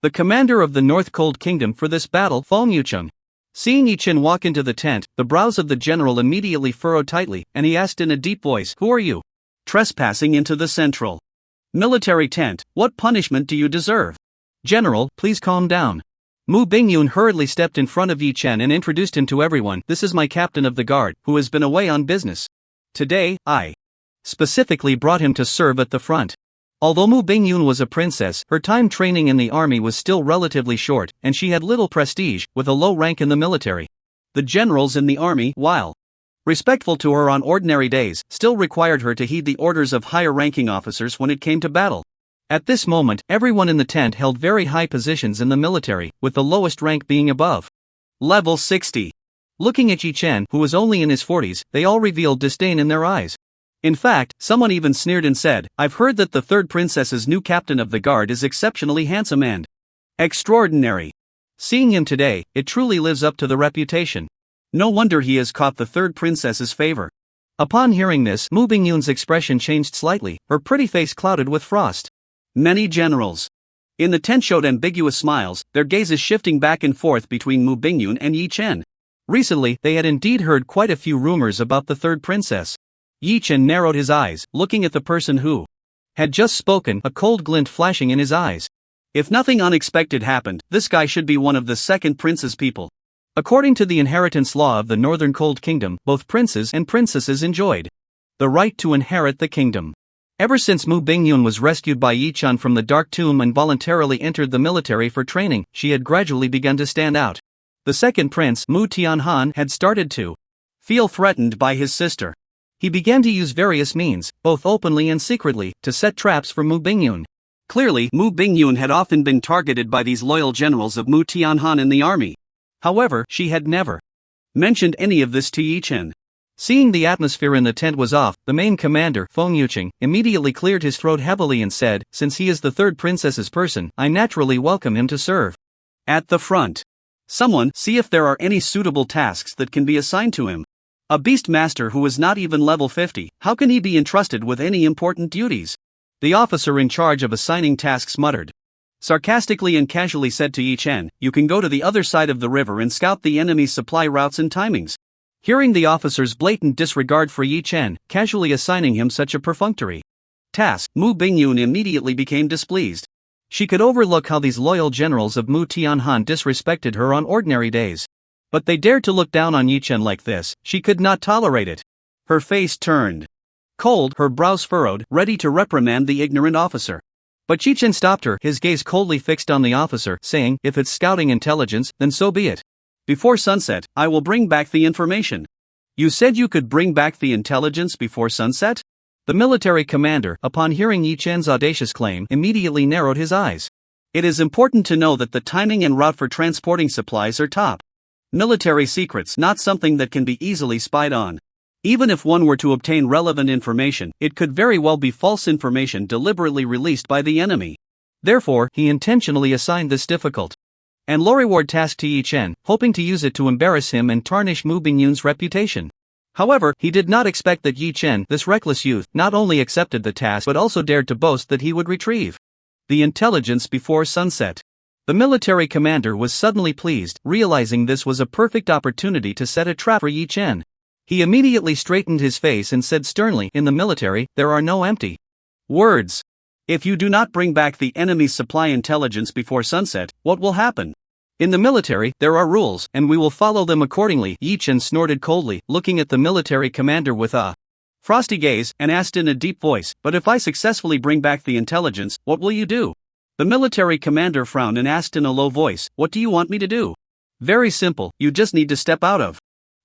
the commander of the North Cold Kingdom for this battle, Feng Yucheng. Seeing Yi Chen walk into the tent, the brows of the general immediately furrowed tightly, and he asked in a deep voice, "Who are you? Trespassing into the central military tent, what punishment do you deserve?" "General, please calm down." Mu Bingyun hurriedly stepped in front of Yi Chen and introduced him to everyone. "This is my captain of the guard, who has been away on business." Today, I specifically brought him to serve at the front. Although Mu Bingyun was a princess, her time training in the army was still relatively short, and she had little prestige, with a low rank in the military. The generals in the army, while respectful to her on ordinary days, still required her to heed the orders of higher-ranking officers when it came to battle. At this moment, everyone in the tent held very high positions in the military, with the lowest rank being above level 60. Looking at Yi Chen, who was only in his 40s, they all revealed disdain in their eyes. In fact, someone even sneered and said, "I've heard that the third princess's new captain of the guard is exceptionally handsome and extraordinary. Seeing him today, it truly lives up to the reputation. No wonder he has caught the third princess's favor." Upon hearing this, Mu Bingyun's expression changed slightly, her pretty face clouded with frost. Many generals in the tent showed ambiguous smiles, their gazes shifting back and forth between Mu Bingyun and Yi Chen. Recently, they had indeed heard quite a few rumors about the third princess. Yi Chen narrowed his eyes, looking at the person who had just spoken, a cold glint flashing in his eyes. If nothing unexpected happened, this guy should be one of the second prince's people. According to the inheritance law of the Northern Cold Kingdom, both princes and princesses enjoyed the right to inherit the kingdom. Ever since Mu Bingyun was rescued by Yi Chen from the Dark Tomb and voluntarily entered the military for training, she had gradually begun to stand out. The second prince, Mu Tianhan, had started to feel threatened by his sister. He began to use various means, both openly and secretly, to set traps for Mu Bingyun. Clearly, Mu Bingyun had often been targeted by these loyal generals of Mu Tianhan in the army. However, she had never mentioned any of this to Yi Chen. Seeing the atmosphere in the tent was off, the main commander, Feng Yuqing, immediately cleared his throat heavily and said, "Since he is the third princess's person, I naturally welcome him to serve at the front. Someone, see if there are any suitable tasks that can be assigned to him. A beast master who is not even level 50, how can he be entrusted with any important duties?" The officer in charge of assigning tasks muttered sarcastically and casually said to Yi Chen, "You can go to the other side of the river and scout the enemy's supply routes and timings." Hearing the officer's blatant disregard for Yi Chen, casually assigning him such a perfunctory task, Mu Bingyun immediately became displeased. She could overlook how these loyal generals of Mu Tianhan disrespected her on ordinary days. But they dared to look down on Yi Chen like this, she could not tolerate it. Her face turned cold, her brows furrowed, ready to reprimand the ignorant officer. But Yi Chen stopped her, his gaze coldly fixed on the officer, saying, "If it's scouting intelligence, then so be it. Before sunset, I will bring back the information." "You said you could bring back the intelligence before sunset?" The military commander, upon hearing Yi Chen's audacious claim, immediately narrowed his eyes. "It is important to know that the timing and route for transporting supplies are top military secrets, not something that can be easily spied on. Even if one were to obtain relevant information, it could very well be false information deliberately released by the enemy. Therefore, he intentionally assigned this difficult and low-reward task to Yi Chen, hoping to use it to embarrass him and tarnish Mu Bingyun's reputation. However, he did not expect that Yi Chen, this reckless youth, not only accepted the task but also dared to boast that he would retrieve the intelligence before sunset. The military commander was suddenly pleased, realizing this was a perfect opportunity to set a trap for Yi Chen. He immediately straightened his face and said sternly, "In the military, there are no empty words. If you do not bring back the enemy's supply intelligence before sunset, what will happen? In the military, there are rules, and we will follow them accordingly." Yi Chen snorted coldly, looking at the military commander with a frosty gaze, and asked in a deep voice, "But if I successfully bring back the intelligence, what will you do?" The military commander frowned and asked in a low voice, "What do you want me to do?" "Very simple, you just need to step out of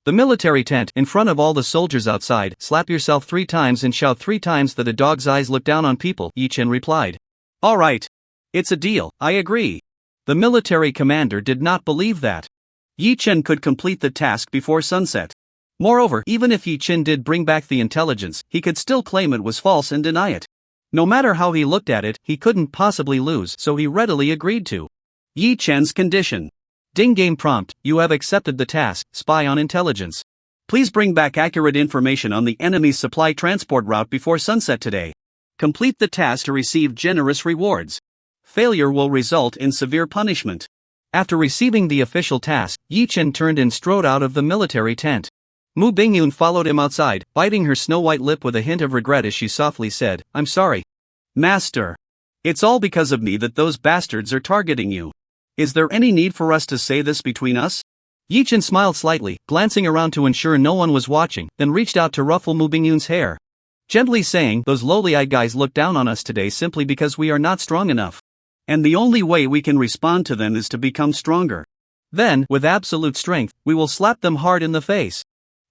the military tent, in front of all the soldiers outside, slap yourself 3 times and shout 3 times that a dog's eyes look down on people," Yi Chen replied. "All right. It's a deal, I agree." The military commander did not believe that Yi Chen could complete the task before sunset. Moreover, even if Yi Chen did bring back the intelligence, he could still claim it was false and deny it. No matter how he looked at it, he couldn't possibly lose, so he readily agreed to Yi Chen's condition. Ding game prompt, "You have accepted the task, spy on intelligence. Please bring back accurate information on the enemy's supply transport route before sunset today. Complete the task to receive generous rewards. Failure will result in severe punishment." After receiving the official task, Yi Chen turned and strode out of the military tent. Mu Bingyun followed him outside, biting her snow-white lip with a hint of regret as she softly said, "I'm sorry, Master. It's all because of me that those bastards are targeting you. Is there any need for us to say this between us?" Yi-Chen smiled slightly, glancing around to ensure no one was watching, then reached out to ruffle Mu Bingyun's hair, gently saying, "Those lowly-eyed guys look down on us today simply because we are not strong enough. And the only way we can respond to them is to become stronger. Then, with absolute strength, we will slap them hard in the face.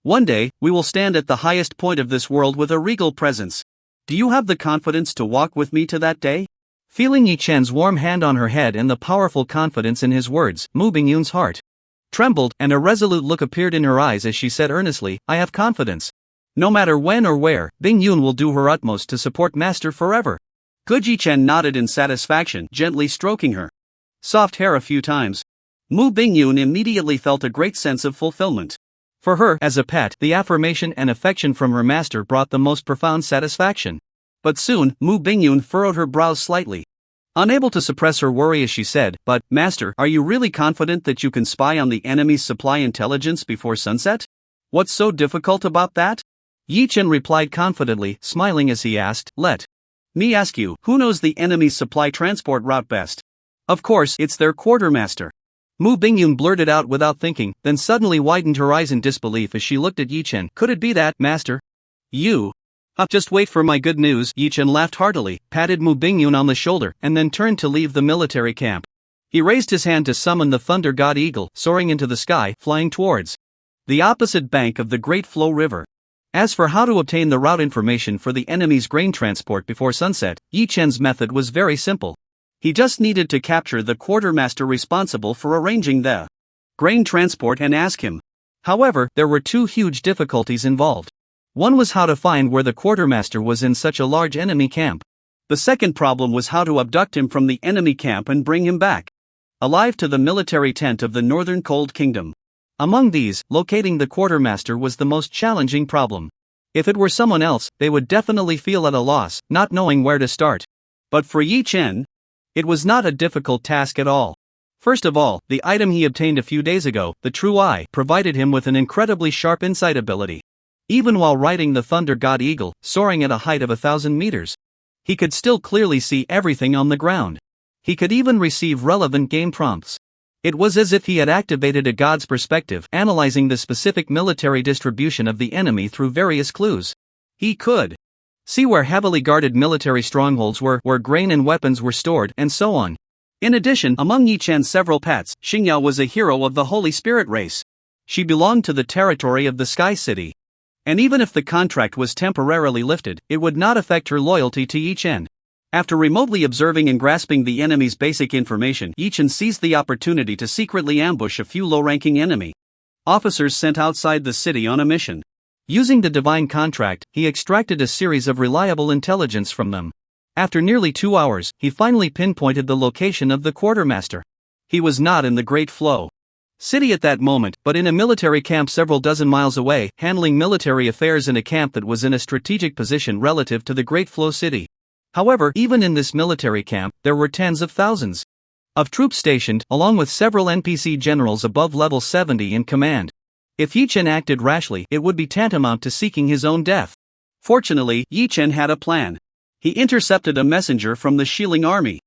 One day, we will stand at the highest point of this world with a regal presence. Do you have the confidence to walk with me to that day?" Feeling Yi-Chen's warm hand on her head and the powerful confidence in his words, Mu Bingyun's heart trembled, and a resolute look appeared in her eyes as she said earnestly, "I have confidence. No matter when or where, Bingyun will do her utmost to support Master forever." Good. Yi-Chen nodded in satisfaction, gently stroking her soft hair a few times. Mu Bingyun immediately felt a great sense of fulfillment. For her, as a pet, the affirmation and affection from her master brought the most profound satisfaction. But soon, Mu Bingyun furrowed her brows slightly, unable to suppress her worry as she said, "But, Master, are you really confident that you can spy on the enemy's supply intelligence before sunset? What's so difficult about that?" Yi-Chen replied confidently, smiling as he asked, "Let me ask you, who knows the enemy's supply transport route best?" "Of course, it's their quartermaster." Mu Bingyun blurted out without thinking, then suddenly widened her eyes in disbelief as she looked at Yi-Chen. "Could it be that, Master? You?" Just wait for my good news." Yi-Chen laughed heartily, patted Mu Bingyun on the shoulder, and then turned to leave the military camp. He raised his hand to summon the thunder god eagle, soaring into the sky, flying towards the opposite bank of the Great Flow River. As for how to obtain the route information for the enemy's grain transport before sunset, Yi-Chen's method was very simple. He just needed to capture the quartermaster responsible for arranging the grain transport and ask him. However, there were two huge difficulties involved. One was how to find where the quartermaster was in such a large enemy camp. The second problem was how to abduct him from the enemy camp and bring him back alive to the military tent of the Northern Cold Kingdom. Among these, locating the quartermaster was the most challenging problem. If it were someone else, they would definitely feel at a loss, not knowing where to start. But for Yi-Chen, it was not a difficult task at all. First of all, the item he obtained a few days ago, the True Eye, provided him with an incredibly sharp insight ability. Even while riding the Thunder God Eagle, soaring at a height of 1,000 meters, he could still clearly see everything on the ground. He could even receive relevant game prompts. It was as if he had activated a god's perspective, analyzing the specific military distribution of the enemy through various clues. He could see where heavily guarded military strongholds were, where grain and weapons were stored, and so on. In addition, among Yi-Chan's several pets, Xingyao was a hero of the Holy Spirit race. She belonged to the territory of the Sky City. And even if the contract was temporarily lifted, it would not affect her loyalty to Yi-Chen. After remotely observing and grasping the enemy's basic information, Yi-Chen seized the opportunity to secretly ambush a few low-ranking enemy officers sent outside the city on a mission. Using the divine contract, he extracted a series of reliable intelligence from them. After nearly 2 hours, he finally pinpointed the location of the quartermaster. He was not in the Great Flow City at that moment, but in a military camp several dozen miles away, handling military affairs in a camp that was in a strategic position relative to the Great Flow City. However, even in this military camp, there were tens of thousands of troops stationed, along with several NPC generals above level 70 in command. If Yi-Chen acted rashly, it would be tantamount to seeking his own death. Fortunately, Yi-Chen had a plan. He intercepted a messenger from the Shilling army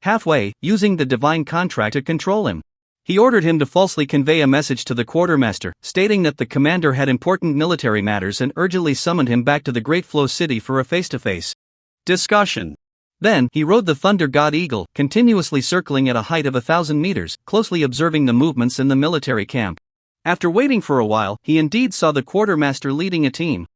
halfway, using the divine contract to control him. He ordered him to falsely convey a message to the quartermaster, stating that the commander had important military matters and urgently summoned him back to the Great Flow City for a face-to-face discussion. Then, he rode the Thunder God Eagle, continuously circling at a height of 1,000 meters, closely observing the movements in the military camp. After waiting for a while, he indeed saw the quartermaster leading a team,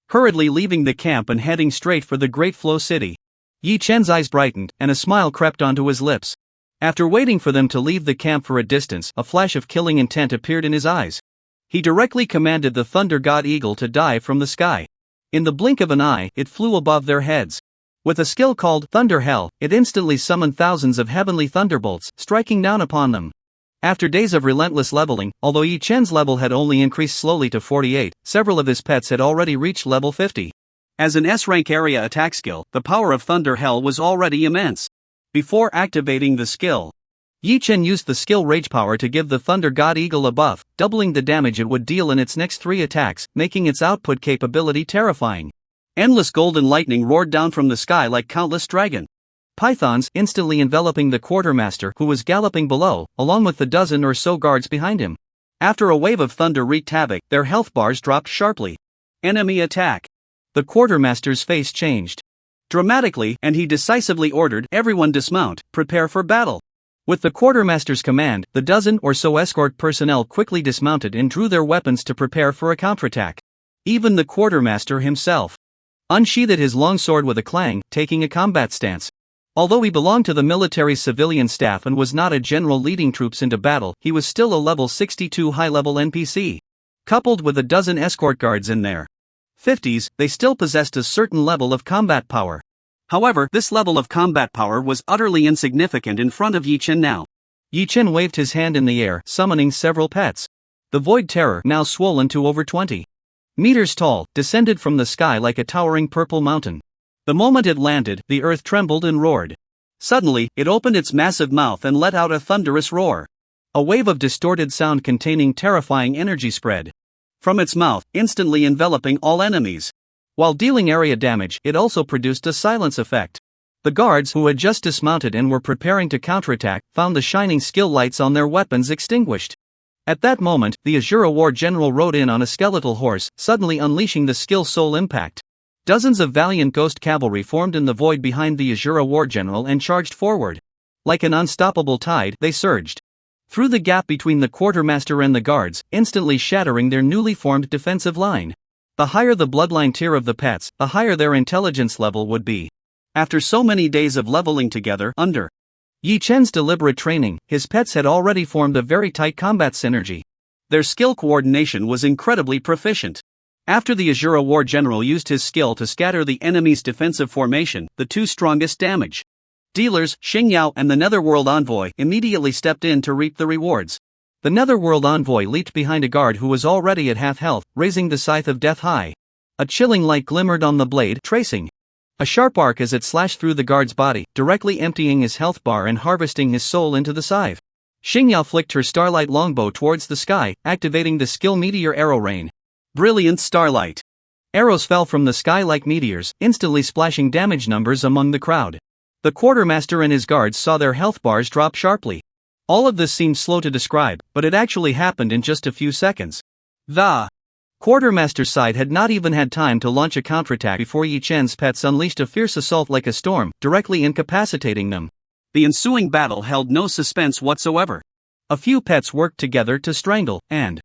hurriedly leaving the camp and heading straight for the Great Flow City. Yi-Chen's eyes brightened, and a smile crept onto his lips. After waiting for them to leave the camp for a distance, a flash of killing intent appeared in his eyes. He directly commanded the Thunder God Eagle to dive from the sky. In the blink of an eye, it flew above their heads. With a skill called Thunder Hell, it instantly summoned thousands of heavenly thunderbolts, striking down upon them. After days of relentless leveling, although Yi-Chen's level had only increased slowly to 48, several of his pets had already reached level 50. As an S-rank area attack skill, the power of Thunder Hell was already immense. Before activating the skill, Yi-Chen used the skill Rage Power to give the Thunder God Eagle a buff, doubling the damage it would deal in its next 3 attacks, making its output capability terrifying. Endless golden lightning roared down from the sky like countless dragon pythons, instantly enveloping the quartermaster who was galloping below, along with the dozen or so guards behind him. After a wave of thunder wreaked havoc, their health bars dropped sharply. Enemy attack. The quartermaster's face changed dramatically, and he decisively ordered everyone dismount, prepare for battle. With the quartermaster's command, the dozen or so escort personnel quickly dismounted and drew their weapons to prepare for a counterattack. Even the quartermaster himself unsheathed his long sword with a clang, taking a combat stance. Although he belonged to the military civilian staff and was not a general leading troops into battle, he was still a level 62 high-level NPC. Coupled with a dozen escort guards in their 50s, they still possessed a certain level of combat power. However, this level of combat power was utterly insignificant in front of Yi Chen now. Yi Chen waved his hand in the air, summoning several pets. The Void Terror, now swollen to over 20 meters tall, descended from the sky like a towering purple mountain. The moment it landed, the earth trembled and roared. Suddenly, it opened its massive mouth and let out a thunderous roar. A wave of distorted sound containing terrifying energy spread from its mouth, instantly enveloping all enemies. While dealing area damage, it also produced a silence effect. The guards, who had just dismounted and were preparing to counterattack, found the shining skill lights on their weapons extinguished. At that moment, the Azura War General rode in on a skeletal horse, suddenly unleashing the skill Soul Impact. Dozens of valiant ghost cavalry formed in the void behind the Azura War General and charged forward. Like an unstoppable tide, they surged through the gap between the quartermaster and the guards, instantly shattering their newly formed defensive line. The higher the bloodline tier of the pets, the higher their intelligence level would be. After so many days of leveling together under Yi Chen's deliberate training, his pets had already formed a very tight combat synergy. Their skill coordination was incredibly proficient. After the Azura War General used his skill to scatter the enemy's defensive formation, the two strongest damage dealers, Xingyao and the Netherworld Envoy, immediately stepped in to reap the rewards. The Netherworld Envoy leaped behind a guard who was already at half health, raising the Scythe of Death high. A chilling light glimmered on the blade, tracing a sharp arc as it slashed through the guard's body, directly emptying his health bar and harvesting his soul into the scythe. Xingyao flicked her starlight longbow towards the sky, activating the skill Meteor Arrow Rain. Brilliant starlight. Arrows fell from the sky like meteors, instantly splashing damage numbers among the crowd. The quartermaster and his guards saw their health bars drop sharply. All of this seemed slow to describe, but it actually happened in just a few seconds. The quartermaster's side had not even had time to launch a counterattack before Yi Chen's pets unleashed a fierce assault like a storm, directly incapacitating them. The ensuing battle held no suspense whatsoever. A few pets worked together to strangle, and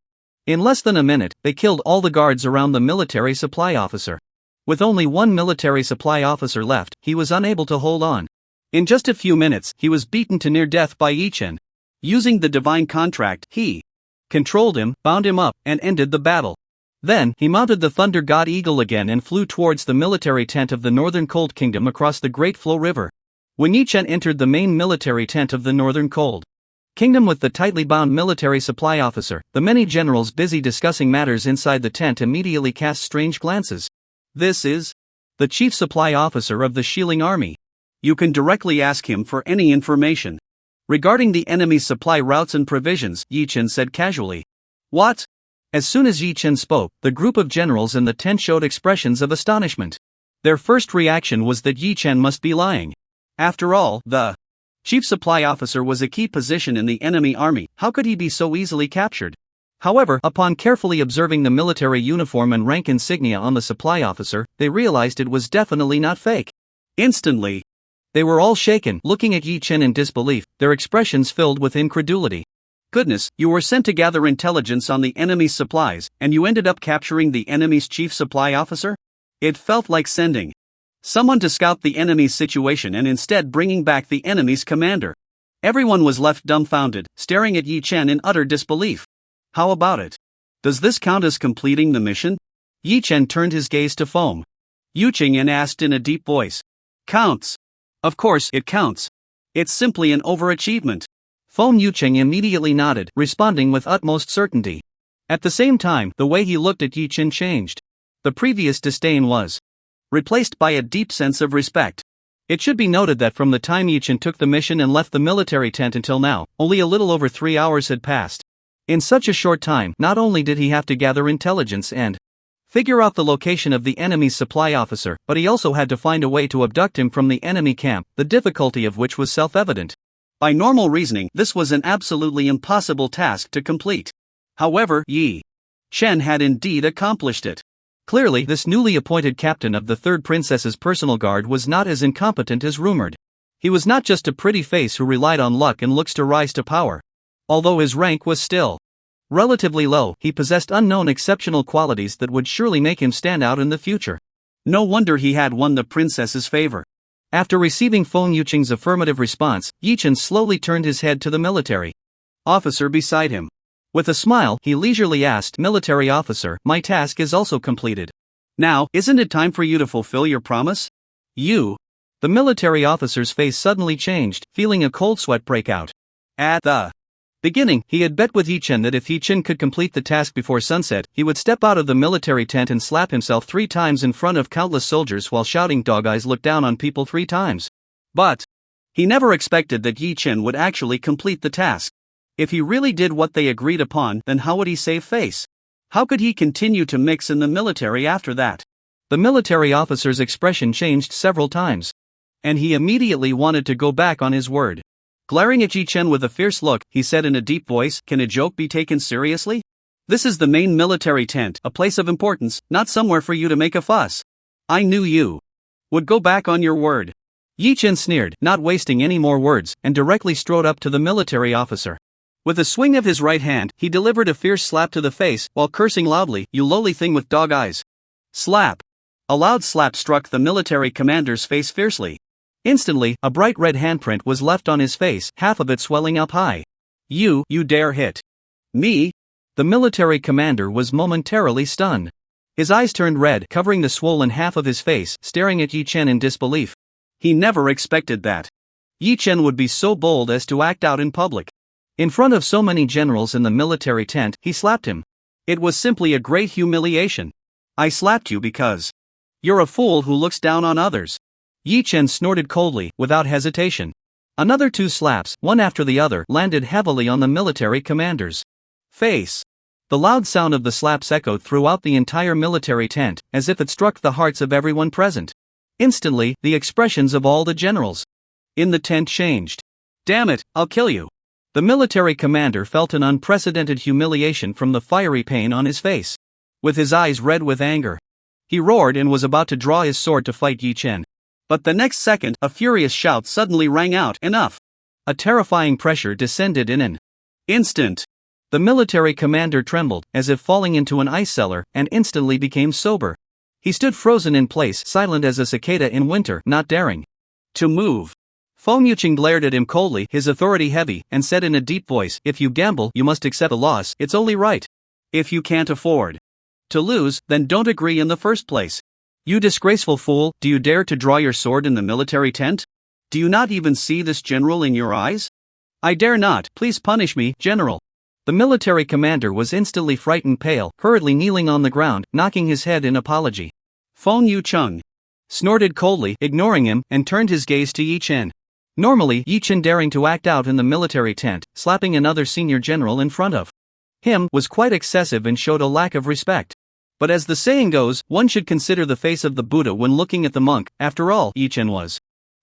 in less than a minute, they killed all the guards around the military supply officer. With only one military supply officer left, he was unable to hold on. In just a few minutes, he was beaten to near death by Yi Chen. Using the divine contract, he controlled him, bound him up, and ended the battle. Then, he mounted the Thunder God Eagle again and flew towards the military tent of the Northern Cold Kingdom across the Great Flow River. When Yi Chen entered the main military tent of the Northern Cold Kingdom with the tightly bound military supply officer, the many generals busy discussing matters inside the tent immediately cast strange glances. This is the chief supply officer of the Shieling Army. You can directly ask him for any information regarding the enemy's supply routes and provisions, Yi Chen said casually. What? As soon as Yi Chen spoke, the group of generals in the tent showed expressions of astonishment. Their first reaction was that Yi Chen must be lying. After all, the chief supply officer was a key position in the enemy army. How could he be so easily captured? However, upon carefully observing the military uniform and rank insignia on the supply officer, they realized it was definitely not fake. Instantly, they were all shaken, looking at Yi Chen in disbelief, their expressions filled with incredulity. Goodness, you were sent to gather intelligence on the enemy's supplies, and you ended up capturing the enemy's chief supply officer? It felt like sending someone to scout the enemy's situation and instead bringing back the enemy's commander. Everyone was left dumbfounded, staring at Yi Chen in utter disbelief. How about it? Does this count as completing the mission? Yi Chen turned his gaze to Foam Yuqing and asked in a deep voice. Counts. Of course, it counts. It's simply an overachievement. Foam Yuqing immediately nodded, responding with utmost certainty. At the same time, the way he looked at Yi Chen changed. The previous disdain was replaced by a deep sense of respect. It should be noted that from the time Yi Chen took the mission and left the military tent until now, only a little over 3 hours had passed. In such a short time, not only did he have to gather intelligence and figure out the location of the enemy's supply officer, but he also had to find a way to abduct him from the enemy camp, the difficulty of which was self-evident. By normal reasoning, this was an absolutely impossible task to complete. However, Yi Chen had indeed accomplished it. Clearly, this newly appointed captain of the third princess's personal guard was not as incompetent as rumored. He was not just a pretty face who relied on luck and looks to rise to power. Although his rank was still relatively low, he possessed unknown exceptional qualities that would surely make him stand out in the future. No wonder he had won the princess's favor. After receiving Feng Yuqing's affirmative response, Yi Chen slowly turned his head to the military officer beside him. With a smile, he leisurely asked, "Military officer, my task is also completed. Now, isn't it time for you to fulfill your promise?" You. The military officer's face suddenly changed, feeling a cold sweat break out. At the beginning, he had bet with Yi Chen that if Yi Chen could complete the task before sunset, he would step out of the military tent and slap himself 3 times in front of countless soldiers while shouting, "Dog eyes look down on people 3 times. But he never expected that Yi Chen would actually complete the task. If he really did what they agreed upon, then how would he save face? How could he continue to mix in the military after that? The military officer's expression changed several times, and he immediately wanted to go back on his word. Glaring at Yi Chen with a fierce look, he said in a deep voice, "Can a joke be taken seriously? This is the main military tent, a place of importance, not somewhere for you to make a fuss. I knew you would go back on your word." Yi Chen sneered, not wasting any more words, and directly strode up to the military officer. With a swing of his right hand, he delivered a fierce slap to the face, while cursing loudly, "You lowly thing with dog eyes." Slap. A loud slap struck the military commander's face fiercely. Instantly, a bright red handprint was left on his face, half of it swelling up high. You dare hit me?" The military commander was momentarily stunned. His eyes turned red, covering the swollen half of his face, staring at Yi Chen in disbelief. He never expected that Yi Chen would be so bold as to act out in public. In front of so many generals in the military tent, he slapped him. It was simply a great humiliation. "I slapped you because you're a fool who looks down on others." Yi Chen snorted coldly, without hesitation. Another 2 slaps, one after the other, landed heavily on the military commander's face. The loud sound of the slaps echoed throughout the entire military tent, as if it struck the hearts of everyone present. Instantly, the expressions of all the generals in the tent changed. "Damn it, I'll kill you." The military commander felt an unprecedented humiliation from the fiery pain on his face. With his eyes red with anger, he roared and was about to draw his sword to fight Yi Chen. But the next second, a furious shout suddenly rang out, "Enough!" A terrifying pressure descended in an instant. The military commander trembled, as if falling into an ice cellar, and instantly became sober. He stood frozen in place, silent as a cicada in winter, not daring to move. Feng Yuqing glared at him coldly, his authority heavy, and said in a deep voice, "If you gamble, you must accept the loss, it's only right. If you can't afford to lose, then don't agree in the first place. You disgraceful fool, do you dare to draw your sword in the military tent? Do you not even see this general in your eyes?" "I dare not, please punish me, general." The military commander was instantly frightened pale, hurriedly kneeling on the ground, knocking his head in apology. Feng Yuqing snorted coldly, ignoring him, and turned his gaze to Yi Chen. Normally, Yi Chen daring to act out in the military tent, slapping another senior general in front of him, was quite excessive and showed a lack of respect. But as the saying goes, one should consider the face of the Buddha when looking at the monk. After all, Yi Chen was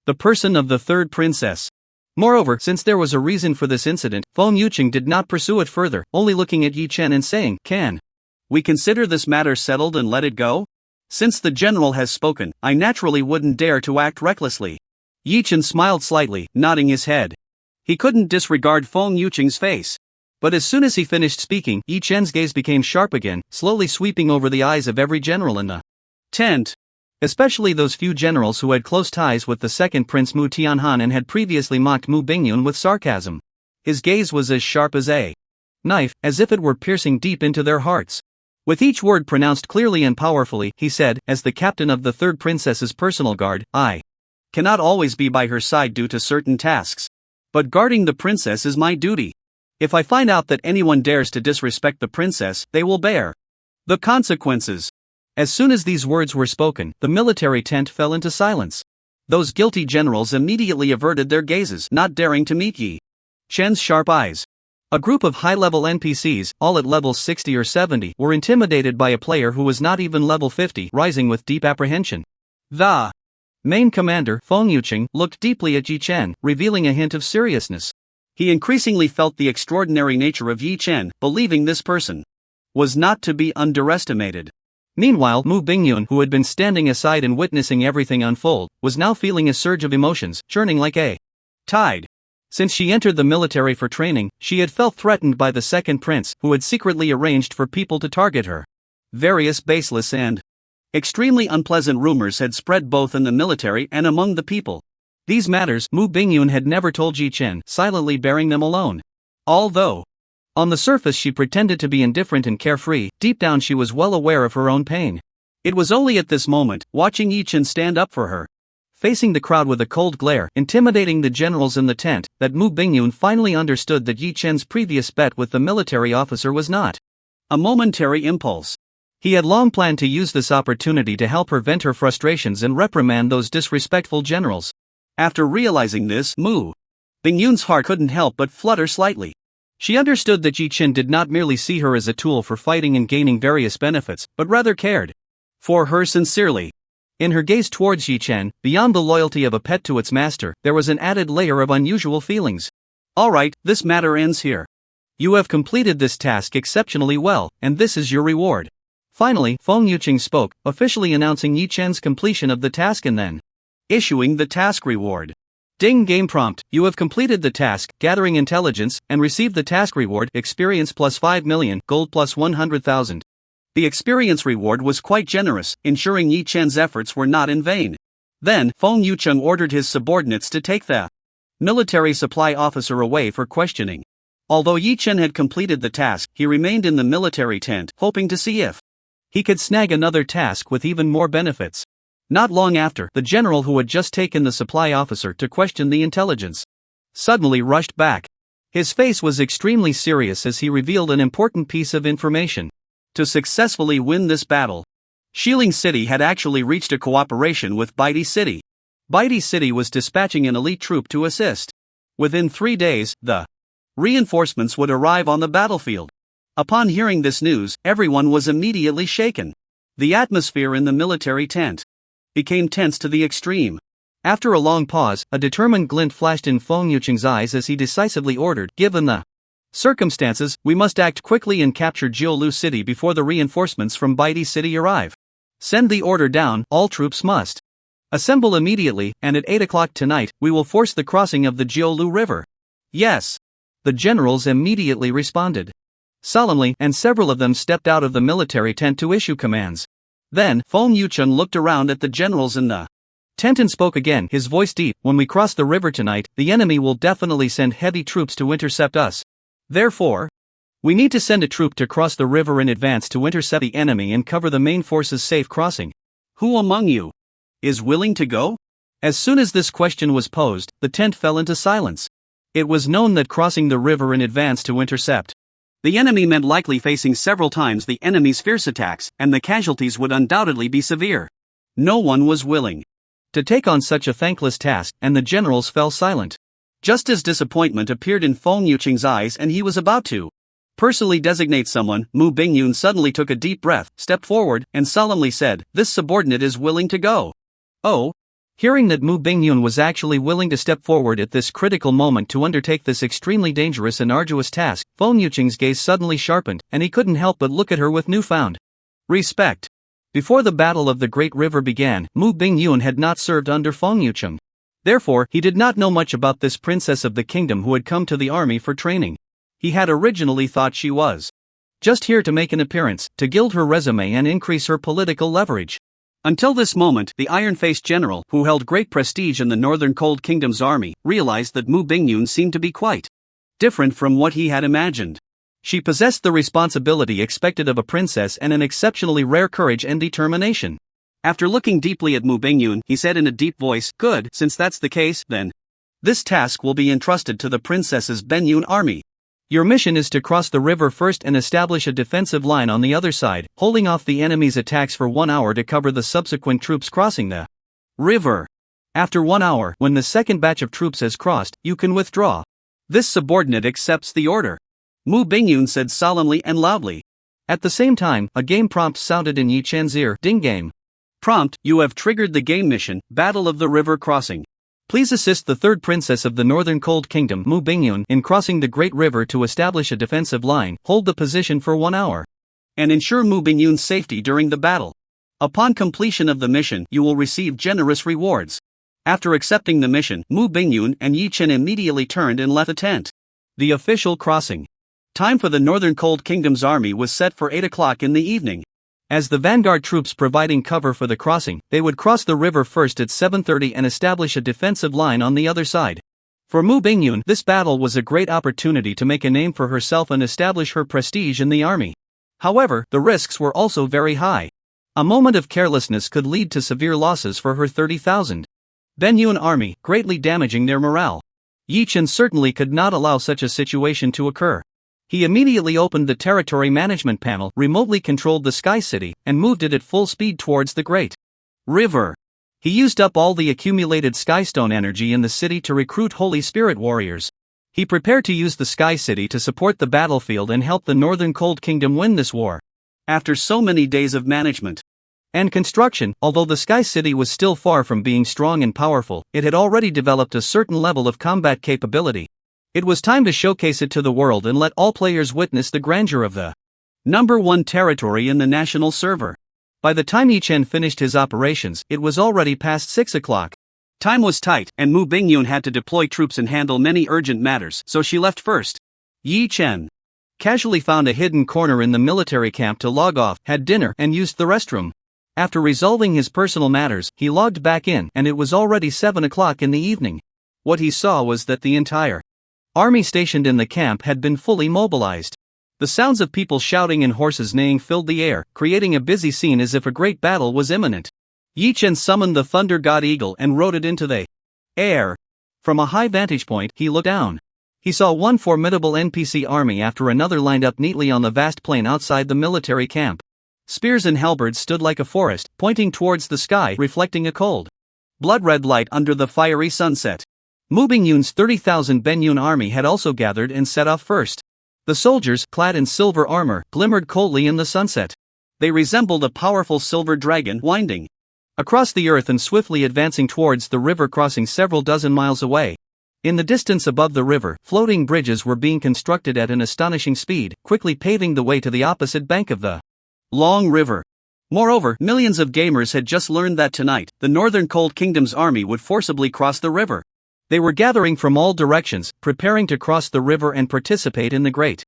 the person of the third princess. Moreover, since there was a reason for this incident, Feng Yuqing did not pursue it further, only looking at Yi Chen and saying, "Can we consider this matter settled and let it go? Since the general has spoken, I naturally wouldn't dare to act recklessly." Yi Chen smiled slightly, nodding his head. He couldn't disregard Feng Yuqing's face. But as soon as he finished speaking, Yi Chen's gaze became sharp again, slowly sweeping over the eyes of every general in the tent. Especially those few generals who had close ties with the second Prince Mu Tianhan and had previously mocked Mu Bingyun with sarcasm. His gaze was as sharp as a knife, as if it were piercing deep into their hearts. With each word pronounced clearly and powerfully, he said, "As the captain of the third princess's personal guard, I cannot always be by her side due to certain tasks. But guarding the princess is my duty. If I find out that anyone dares to disrespect the princess, they will bear the consequences." As soon as these words were spoken, the military tent fell into silence. Those guilty generals immediately averted their gazes, not daring to meet Yi Chen's sharp eyes. A group of high-level NPCs, all at levels 60 or 70, were intimidated by a player who was not even level 50, rising with deep apprehension. The main commander, Feng Yuqing, looked deeply at Yi Chen, revealing a hint of seriousness. He increasingly felt the extraordinary nature of Yi Chen, believing this person was not to be underestimated. Meanwhile, Mu Bingyun, who had been standing aside and witnessing everything unfold, was now feeling a surge of emotions, churning like a tide. Since she entered the military for training, she had felt threatened by the second prince, who had secretly arranged for people to target her. Various baseless and extremely unpleasant rumors had spread both in the military and among the people. These matters Mu Bingyun had never told Yi Chen, silently bearing them alone. Although on the surface she pretended to be indifferent and carefree, deep down she was well aware of her own pain. It was only at this moment, watching Yi Chen stand up for her, facing the crowd with a cold glare, intimidating the generals in the tent, that Mu Bingyun finally understood that Yi Chen's previous bet with the military officer was not a momentary impulse. He had long planned to use this opportunity to help her vent her frustrations and reprimand those disrespectful generals. After realizing this, Mu Bingyun's heart couldn't help but flutter slightly. She understood that Yi Chen did not merely see her as a tool for fighting and gaining various benefits, but rather cared for her sincerely. In her gaze towards Yi Chen, beyond the loyalty of a pet to its master, there was an added layer of unusual feelings. Alright, this matter ends here. You have completed this task exceptionally well, and this is your reward. Finally, Feng Yuqing spoke, officially announcing Yi Chen's completion of the task and then issuing the task reward. Ding game prompt, you have completed the task, gathering intelligence, and received the task reward, experience plus 5 million, gold plus 100,000. The experience reward was quite generous, ensuring Yi Chen's efforts were not in vain. Then, Feng Yuqing ordered his subordinates to take the military supply officer away for questioning. Although Yi Chen had completed the task, he remained in the military tent, hoping to see if he could snag another task with even more benefits. Not long after, the general who had just taken the supply officer to question the intelligence suddenly rushed back. His face was extremely serious as he revealed an important piece of information. To successfully win this battle, Xiling City had actually reached a cooperation with Baidi City. Baidi City was dispatching an elite troop to assist. Within 3 days, the reinforcements would arrive on the battlefield. Upon hearing this news, everyone was immediately shaken. The atmosphere in the military tent became tense to the extreme. After a long pause, a determined glint flashed in Feng Yuqing's eyes as he decisively ordered, given the circumstances, we must act quickly and capture Jiulu City before the reinforcements from Baidi City arrive. Send the order down, all troops must assemble immediately, and at 8 o'clock tonight, we will force the crossing of the Jiulu River. Yes. The generals immediately responded solemnly, and several of them stepped out of the military tent to issue commands. Then, Feng Yuqing looked around at the generals in the tent and spoke again, his voice deep, when we cross the river tonight, the enemy will definitely send heavy troops to intercept us. Therefore, we need to send a troop to cross the river in advance to intercept the enemy and cover the main force's safe crossing. Who among you is willing to go? As soon as this question was posed, the tent fell into silence. It was known that crossing the river in advance to intercept the enemy meant likely facing several times the enemy's fierce attacks, and the casualties would undoubtedly be severe. No one was willing to take on such a thankless task, and the generals fell silent. Just as disappointment appeared in Feng Yuqing's eyes and he was about to personally designate someone, Mu Bingyun suddenly took a deep breath, stepped forward, and solemnly said, this subordinate is willing to go. Oh? Hearing that Mu Bingyun was actually willing to step forward at this critical moment to undertake this extremely dangerous and arduous task, Feng Yuqing's gaze suddenly sharpened, and he couldn't help but look at her with newfound respect. Before the Battle of the Great River began, Mu Bingyun had not served under Feng Yuqing. Therefore, he did not know much about this princess of the kingdom who had come to the army for training. He had originally thought she was just here to make an appearance, to gild her resume and increase her political leverage. Until this moment, the iron-faced general, who held great prestige in the Northern Cold Kingdom's army, realized that Mu Bingyun seemed to be quite different from what he had imagined. She possessed the responsibility expected of a princess and an exceptionally rare courage and determination. After looking deeply at Mu Bingyun, he said in a deep voice, good, since that's the case, then this task will be entrusted to the princess's Benyun army. Your mission is to cross the river first and establish a defensive line on the other side, holding off the enemy's attacks for 1 hour to cover the subsequent troops crossing the river. After 1 hour, when the second batch of troops has crossed, you can withdraw. This subordinate accepts the order. Mu Bingyun said solemnly and loudly. At the same time, a game prompt sounded in Yi Chen's ear. Ding game. Prompt, you have triggered the game mission, Battle of the River Crossing. Please assist the third princess of the Northern Cold Kingdom, Mu Bingyun, in crossing the Great River to establish a defensive line, hold the position for 1 hour, and ensure Mu Bingyun's safety during the battle. Upon completion of the mission, you will receive generous rewards. After accepting the mission, Mu Bingyun and Yi Chen immediately turned and left the tent. The official crossing time for the Northern Cold Kingdom's army was set for 8 o'clock in the evening. As the vanguard troops providing cover for the crossing, they would cross the river first at 7:30 and establish a defensive line on the other side. For Mu Bingyun, this battle was a great opportunity to make a name for herself and establish her prestige in the army. However, the risks were also very high. A moment of carelessness could lead to severe losses for her 30,000 Bingyun army, greatly damaging their morale. Yi Chen certainly could not allow such a situation to occur. He immediately opened the territory management panel, remotely controlled the Sky City, and moved it at full speed towards the Great River. He used up all the accumulated Skystone energy in the city to recruit Holy Spirit warriors. He prepared to use the Sky City to support the battlefield and help the Northern Cold Kingdom win this war. After so many days of management and construction, although the Sky City was still far from being strong and powerful, it had already developed a certain level of combat capability. It was time to showcase it to the world and let all players witness the grandeur of the #1 territory in the national server. By the time Yi Chen finished his operations, it was already past 6 o'clock. Time was tight, and Mu Bingyun had to deploy troops and handle many urgent matters, so she left first. Yi Chen casually found a hidden corner in the military camp to log off, had dinner, and used the restroom. After resolving his personal matters, he logged back in, and it was already 7 o'clock in the evening. What he saw was that the entire army stationed in the camp had been fully mobilized. The sounds of people shouting and horses neighing filled the air, creating a busy scene as if a great battle was imminent. Yi Chen summoned the Thunder God Eagle and rode it into the air. From a high vantage point, he looked down. He saw one formidable NPC army after another lined up neatly on the vast plain outside the military camp. Spears and halberds stood like a forest, pointing towards the sky, reflecting a cold, blood-red light under the fiery sunset. Mu Bingyun's 30,000 Bingyun army had also gathered and set off first. The soldiers, clad in silver armor, glimmered coldly in the sunset. They resembled a powerful silver dragon winding across the earth and swiftly advancing towards the river, crossing several dozen miles away. In the distance above the river, floating bridges were being constructed at an astonishing speed, quickly paving the way to the opposite bank of the long river. Moreover, millions of gamers had just learned that tonight, the Northern Cold Kingdom's army would forcibly cross the river. They were gathering from all directions, preparing to cross the river and participate in the great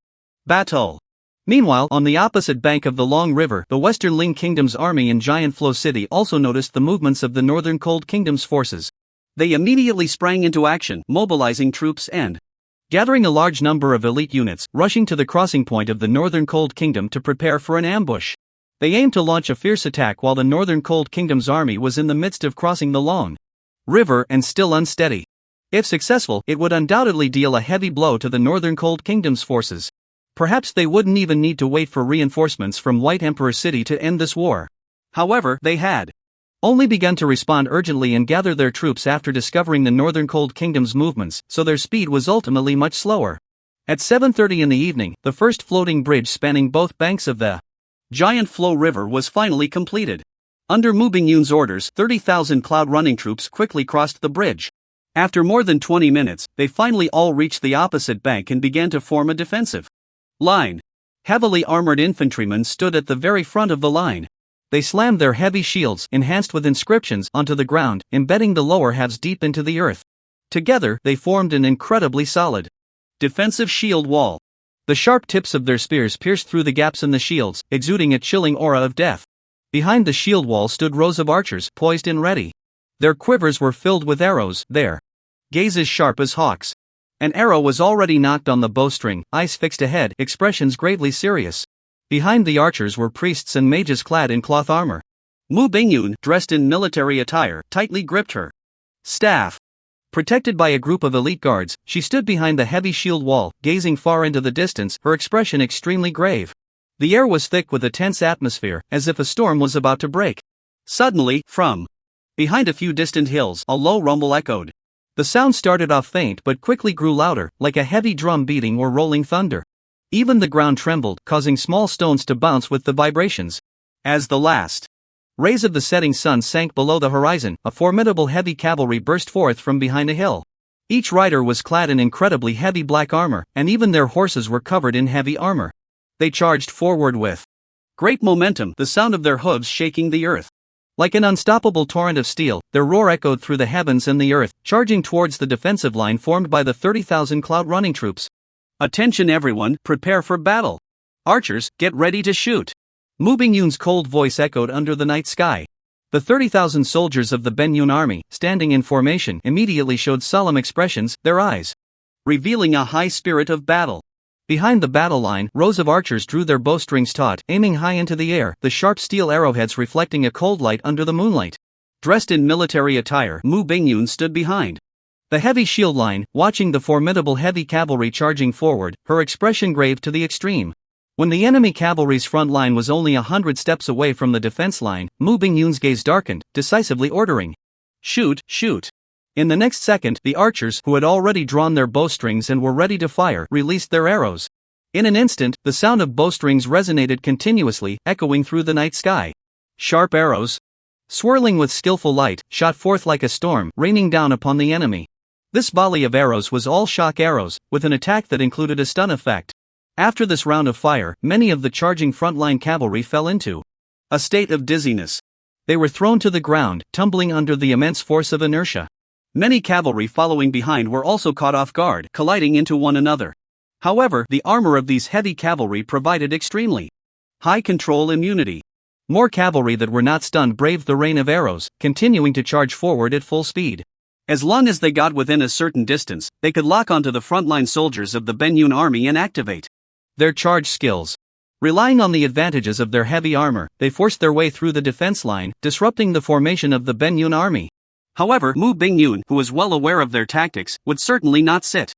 battle. Meanwhile, on the opposite bank of the Long River, the Western Ling Kingdom's army in Giant Flow City also noticed the movements of the Northern Cold Kingdom's forces. They immediately sprang into action, mobilizing troops and gathering a large number of elite units, rushing to the crossing point of the Northern Cold Kingdom to prepare for an ambush. They aimed to launch a fierce attack while the Northern Cold Kingdom's army was in the midst of crossing the Long River and still unsteady. If successful, it would undoubtedly deal a heavy blow to the Northern Cold Kingdom's forces. Perhaps they wouldn't even need to wait for reinforcements from White Emperor City to end this war. However, they had only begun to respond urgently and gather their troops after discovering the Northern Cold Kingdom's movements, so their speed was ultimately much slower. At 7:30 in the evening, the first floating bridge spanning both banks of the Giant Flow River was finally completed. Under Mu Bingyun's orders, 30,000 cloud-running troops quickly crossed the bridge. After more than 20 minutes, they finally all reached the opposite bank and began to form a defensive line. Heavily armored infantrymen stood at the very front of the line. They slammed their heavy shields, enhanced with inscriptions, onto the ground, embedding the lower halves deep into the earth. Together, they formed an incredibly solid defensive shield wall. The sharp tips of their spears pierced through the gaps in the shields, exuding a chilling aura of death. Behind the shield wall stood rows of archers, poised and ready. Their quivers were filled with arrows, their gazes sharp as hawks. An arrow was already knocked on the bowstring, eyes fixed ahead, expressions gravely serious. Behind the archers were priests and mages clad in cloth armor. Mu Bingyun, dressed in military attire, tightly gripped her staff. Protected by a group of elite guards, she stood behind the heavy shield wall, gazing far into the distance, her expression extremely grave. The air was thick with a tense atmosphere, as if a storm was about to break. Suddenly, from behind a few distant hills, a low rumble echoed. The sound started off faint but quickly grew louder, like a heavy drum beating or rolling thunder. Even the ground trembled, causing small stones to bounce with the vibrations. As the last Rays of the setting sun sank below the horizon. A formidable heavy cavalry burst forth from behind a hill. Each rider was clad in incredibly heavy black armor, and even their horses were covered in heavy armor. They charged forward with great momentum, the sound of their hooves shaking the earth. Like an unstoppable torrent of steel, their roar echoed through the heavens and the earth, charging towards the defensive line formed by the 30,000 cloud-running troops. Attention everyone, prepare for battle. Archers, get ready to shoot. Mu Bingyun's cold voice echoed under the night sky. The 30,000 soldiers of the Benyun army, standing in formation, immediately showed solemn expressions, their eyes revealing a high spirit of battle. Behind the battle line, rows of archers drew their bowstrings taut, aiming high into the air, the sharp steel arrowheads reflecting a cold light under the moonlight. Dressed in military attire, Mu Bingyun stood behind the heavy shield line, watching the formidable heavy cavalry charging forward, her expression grave to the extreme. When the enemy cavalry's front line was only 100 steps away from the defense line, Mu Bingyun's gaze darkened, decisively ordering, "Shoot, shoot." In the next second, the archers, who had already drawn their bowstrings and were ready to fire, released their arrows. In an instant, the sound of bowstrings resonated continuously, echoing through the night sky. Sharp arrows, swirling with skillful light, shot forth like a storm, raining down upon the enemy. This volley of arrows was all shock arrows, with an attack that included a stun effect. After this round of fire, many of the charging frontline cavalry fell into a state of dizziness. They were thrown to the ground, tumbling under the immense force of inertia. Many cavalry following behind were also caught off guard, colliding into one another. However, the armor of these heavy cavalry provided extremely high control immunity. More cavalry that were not stunned braved the rain of arrows, continuing to charge forward at full speed. As long as they got within a certain distance, they could lock onto the frontline soldiers of the Benyun army and activate their charge skills. Relying on the advantages of their heavy armor, they forced their way through the defense line, disrupting the formation of the Benyun army. However, Mu Bingyun, who was well aware of their tactics, would certainly not sit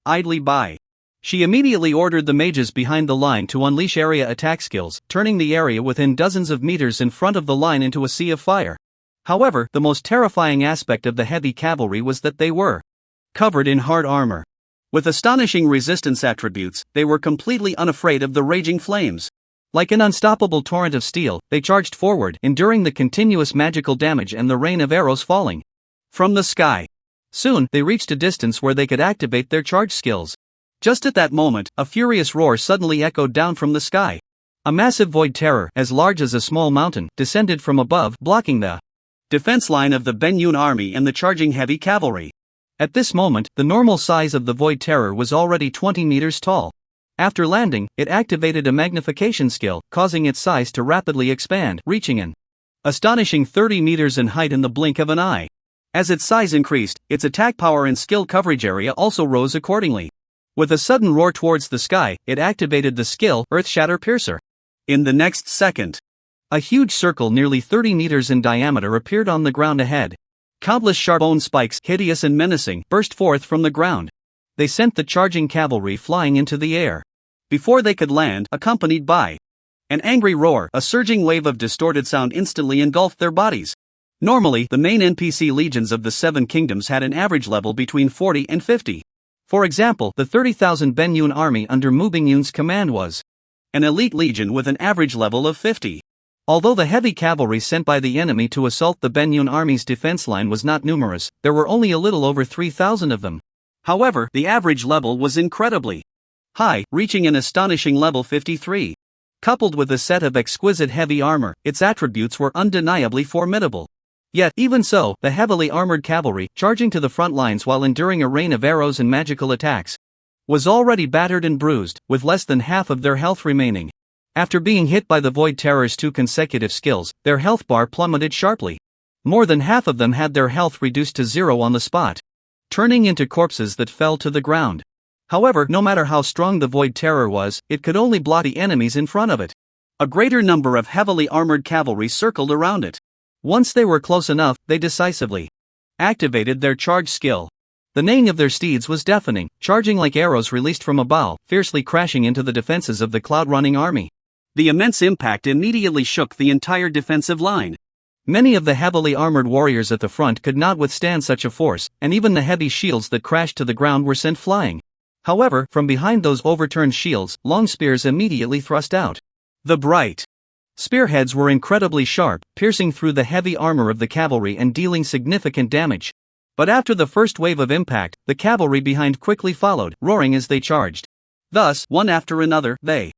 idly by. She immediately ordered the mages behind the line to unleash area attack skills, turning the area within dozens of meters in front of the line into a sea of fire. However, the most terrifying aspect of the heavy cavalry was that they were covered in hard armor. With astonishing resistance attributes, they were completely unafraid of the raging flames. Like an unstoppable torrent of steel, they charged forward, enduring the continuous magical damage and the rain of arrows falling from the sky. Soon, they reached a distance where they could activate their charge skills. Just at that moment, a furious roar suddenly echoed down from the sky. A massive void terror, as large as a small mountain, descended from above, blocking the defense line of the Benyun army and the charging heavy cavalry. At this moment, the normal size of the void terror was already 20 meters tall. After landing, it activated a magnification skill, causing its size to rapidly expand, reaching an astonishing 30 meters in height in the blink of an eye. As its size increased, its attack power and skill coverage area also rose accordingly. With a sudden roar towards the sky, it activated the skill, Earth Shatter Piercer. In the next second, a huge circle nearly 30 meters in diameter appeared on the ground ahead. Countless sharp bone spikes, hideous and menacing, burst forth from the ground. They sent the charging cavalry flying into the air. Before they could land, accompanied by an angry roar, a surging wave of distorted sound instantly engulfed their bodies. Normally, the main NPC legions of the Seven Kingdoms had an average level between 40 and 50. For example, the 30,000 Benyun army under Mu Bingyun's command was an elite legion with an average level of 50. Although the heavy cavalry sent by the enemy to assault the Benyun army's defense line was not numerous, there were only a little over 3,000 of them. However, the average level was incredibly high, reaching an astonishing level 53. Coupled with a set of exquisite heavy armor, its attributes were undeniably formidable. Yet, even so, the heavily armored cavalry, charging to the front lines while enduring a rain of arrows and magical attacks, was already battered and bruised, with less than half of their health remaining. After being hit by the Void Terror's 2 consecutive skills, their health bar plummeted sharply. More than half of them had their health reduced to 0 on the spot, turning into corpses that fell to the ground. However, no matter how strong the Void Terror was, it could only block the enemies in front of it. A greater number of heavily armored cavalry circled around it. Once they were close enough, they decisively activated their charge skill. The neighing of their steeds was deafening, charging like arrows released from a bow, fiercely crashing into the defenses of the cloud-running army. The immense impact immediately shook the entire defensive line. Many of the heavily armored warriors at the front could not withstand such a force, and even the heavy shields that crashed to the ground were sent flying. However, from behind those overturned shields, long spears immediately thrust out. The bright Spearheads were incredibly sharp, piercing through the heavy armor of the cavalry and dealing significant damage. But after the first wave of impact, the cavalry behind quickly followed, roaring as they charged. Thus, one after another, they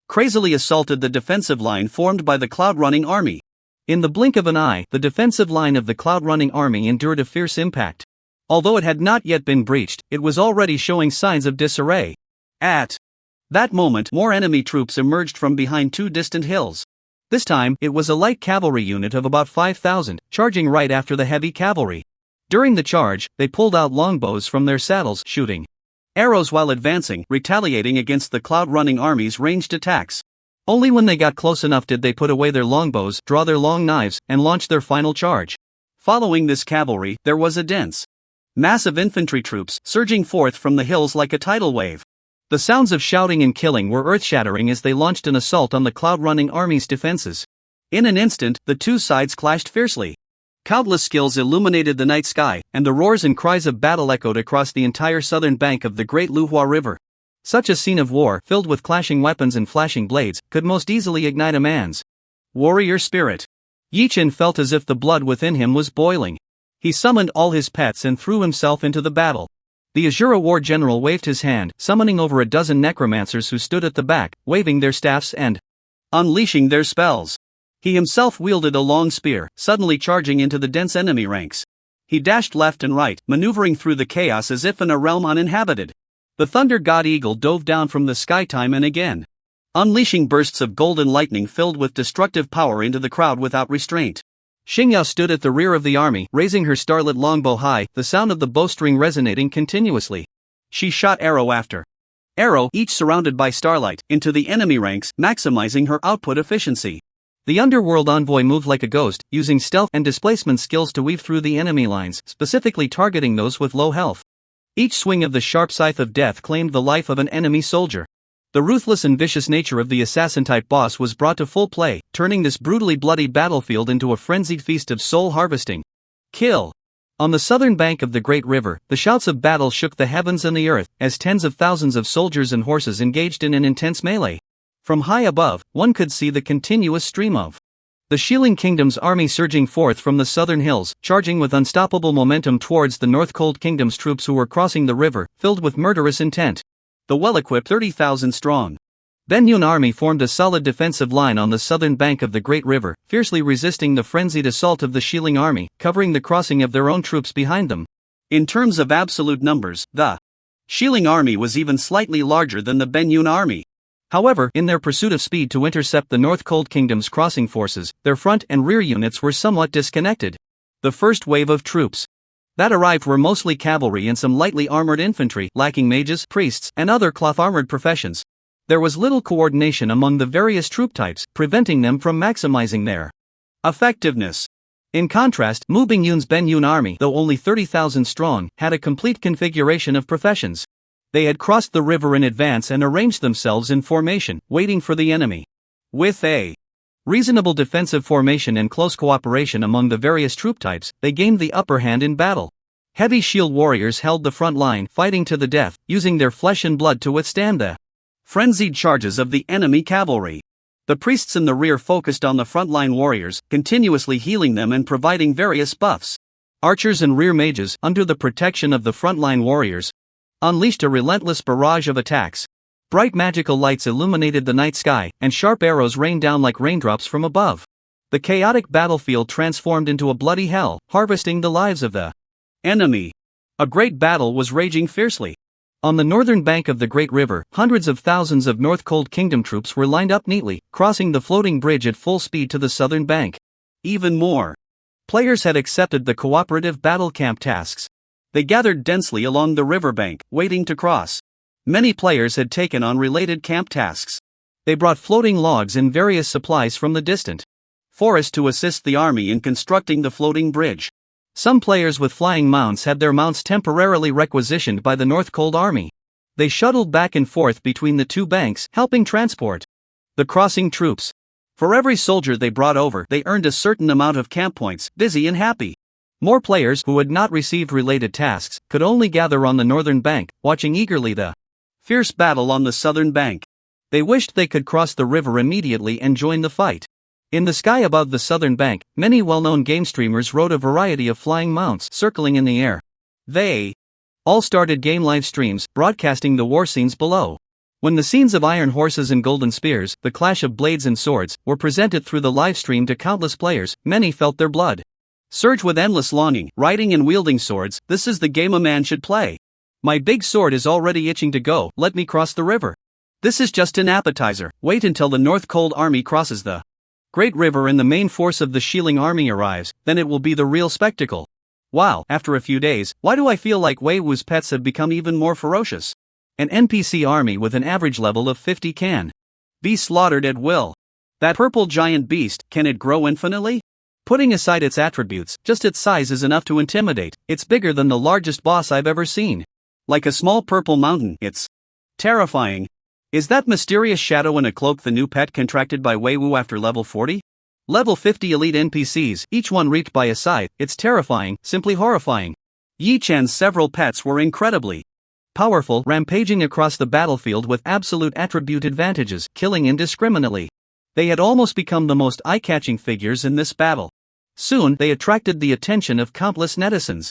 crazily assaulted the defensive line formed by the Cloud-Running army. In the blink of an eye, the defensive line of the Cloud-Running army endured a fierce impact. Although it had not yet been breached, it was already showing signs of disarray. At that moment, more enemy troops emerged from behind two distant hills. This time, it was a light cavalry unit of about 5,000, charging right after the heavy cavalry. During the charge, they pulled out longbows from their saddles, shooting arrows while advancing, retaliating against the Cloud-Running army's ranged attacks. Only when they got close enough did they put away their longbows, draw their long knives, and launch their final charge. Following this cavalry, there was a dense mass of infantry troops, surging forth from the hills like a tidal wave. The sounds of shouting and killing were earth-shattering as they launched an assault on the Cloud-Running army's defenses. In an instant, the two sides clashed fiercely. Countless skills illuminated the night sky, and the roars and cries of battle echoed across the entire southern bank of the Great Luhua River. Such a scene of war, filled with clashing weapons and flashing blades, could most easily ignite a man's warrior spirit. Yi Chen felt as if the blood within him was boiling. He summoned all his pets and threw himself into the battle. The Azura war general waved his hand, summoning over a dozen necromancers who stood at the back, waving their staffs and unleashing their spells. He himself wielded a long spear, suddenly charging into the dense enemy ranks. He dashed left and right, maneuvering through the chaos as if in a realm uninhabited. The Thunder God Eagle dove down from the sky time and again, unleashing bursts of golden lightning filled with destructive power into the crowd without restraint. Xingyao stood at the rear of the army, raising her starlit longbow high, the sound of the bowstring resonating continuously. She shot arrow after arrow, each surrounded by starlight, into the enemy ranks, maximizing her output efficiency. The underworld envoy moved like a ghost, using stealth and displacement skills to weave through the enemy lines, specifically targeting those with low health. Each swing of the sharp scythe of death claimed the life of an enemy soldier. The ruthless and vicious nature of the assassin-type boss was brought to full play, turning this brutally bloody battlefield into a frenzied feast of soul harvesting. Kill! On the southern bank of the Great River, the shouts of battle shook the heavens and the earth, as tens of thousands of soldiers and horses engaged in an intense melee. From high above, one could see the continuous stream of the Shieling Kingdom's army surging forth from the southern hills, charging with unstoppable momentum towards the North Cold Kingdom's troops who were crossing the river, filled with murderous intent. The well-equipped 30,000 strong Benyun army formed a solid defensive line on the southern bank of the Great River, fiercely resisting the frenzied assault of the Shieling army, covering the crossing of their own troops behind them. In terms of absolute numbers, the Shieling army was even slightly larger than the Benyun army. However, in their pursuit of speed to intercept the North Cold Kingdom's crossing forces, their front and rear units were somewhat disconnected. The first wave of troops that arrived were mostly cavalry and some lightly armored infantry, lacking mages, priests, and other cloth-armored professions. There was little coordination among the various troop types, preventing them from maximizing their effectiveness. In contrast, Mu Bingyun's Benyun army, though only 30,000 strong, had a complete configuration of professions. They had crossed the river in advance and arranged themselves in formation, waiting for the enemy. With a reasonable defensive formation and close cooperation among the various troop types, they gained the upper hand in battle. Heavy shield warriors held the front line, fighting to the death, using their flesh and blood to withstand the frenzied charges of the enemy cavalry. The priests in the rear focused on the frontline warriors, continuously healing them and providing various buffs. Archers and rear mages, under the protection of the frontline warriors, unleashed a relentless barrage of attacks. Bright magical lights illuminated the night sky, and sharp arrows rained down like raindrops from above. The chaotic battlefield transformed into a bloody hell, harvesting the lives of the enemy. A great battle was raging fiercely. On the northern bank of the Great River, hundreds of thousands of North Cold Kingdom troops were lined up neatly, crossing the floating bridge at full speed to the southern bank. Even more players had accepted the cooperative battle camp tasks. They gathered densely along the riverbank, waiting to cross. Many players had taken on related camp tasks. They brought floating logs and various supplies from the distant forest to assist the army in constructing the floating bridge. Some players with flying mounts had their mounts temporarily requisitioned by the North Cold army. They shuttled back and forth between the two banks, helping transport the crossing troops. For every soldier they brought over, they earned a certain amount of camp points, busy and happy. More players who had not received related tasks could only gather on the northern bank, watching eagerly the fierce battle on the southern bank. They wished they could cross the river immediately and join the fight. In the sky above the southern bank, many well-known game streamers rode a variety of flying mounts circling in the air. They all started game live streams, broadcasting the war scenes below. When the scenes of iron horses and golden spears, the clash of blades and swords, were presented through the live stream to countless players, many felt their blood surge with endless longing. Riding and wielding swords, this is the game a man should play. My big sword is already itching to go, let me cross the river. This is just an appetizer, wait until the North Cold Army crosses the Great River and the main force of the Shilling Army arrives, then it will be the real spectacle. Wow, after a few days, why do I feel like Wei Wu's pets have become even more ferocious? An NPC army with an average level of 50 can be slaughtered at will. That purple giant beast, can it grow infinitely? Putting aside its attributes, just its size is enough to intimidate. It's bigger than the largest boss I've ever seen. Like a small purple mountain, it's terrifying. Is that mysterious shadow in a cloak the new pet contracted by Wei Wu after level 40? Level 50 elite NPCs, each one reached by a scythe. It's terrifying, simply horrifying. Yi Chen's several pets were incredibly powerful, rampaging across the battlefield with absolute attribute advantages, killing indiscriminately. They had almost become the most eye-catching figures in this battle. Soon, they attracted the attention of countless netizens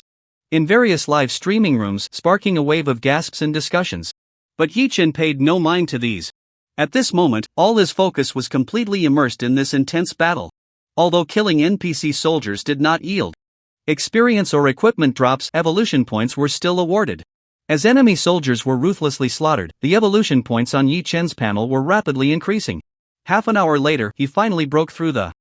in various live streaming rooms, sparking a wave of gasps and discussions. But Yi Chen paid no mind to these. At this moment, all his focus was completely immersed in this intense battle. Although killing NPC soldiers did not yield experience or equipment drops, evolution points were still awarded. As enemy soldiers were ruthlessly slaughtered, the evolution points on Yi Chen's panel were rapidly increasing. Half an hour later, he finally broke through the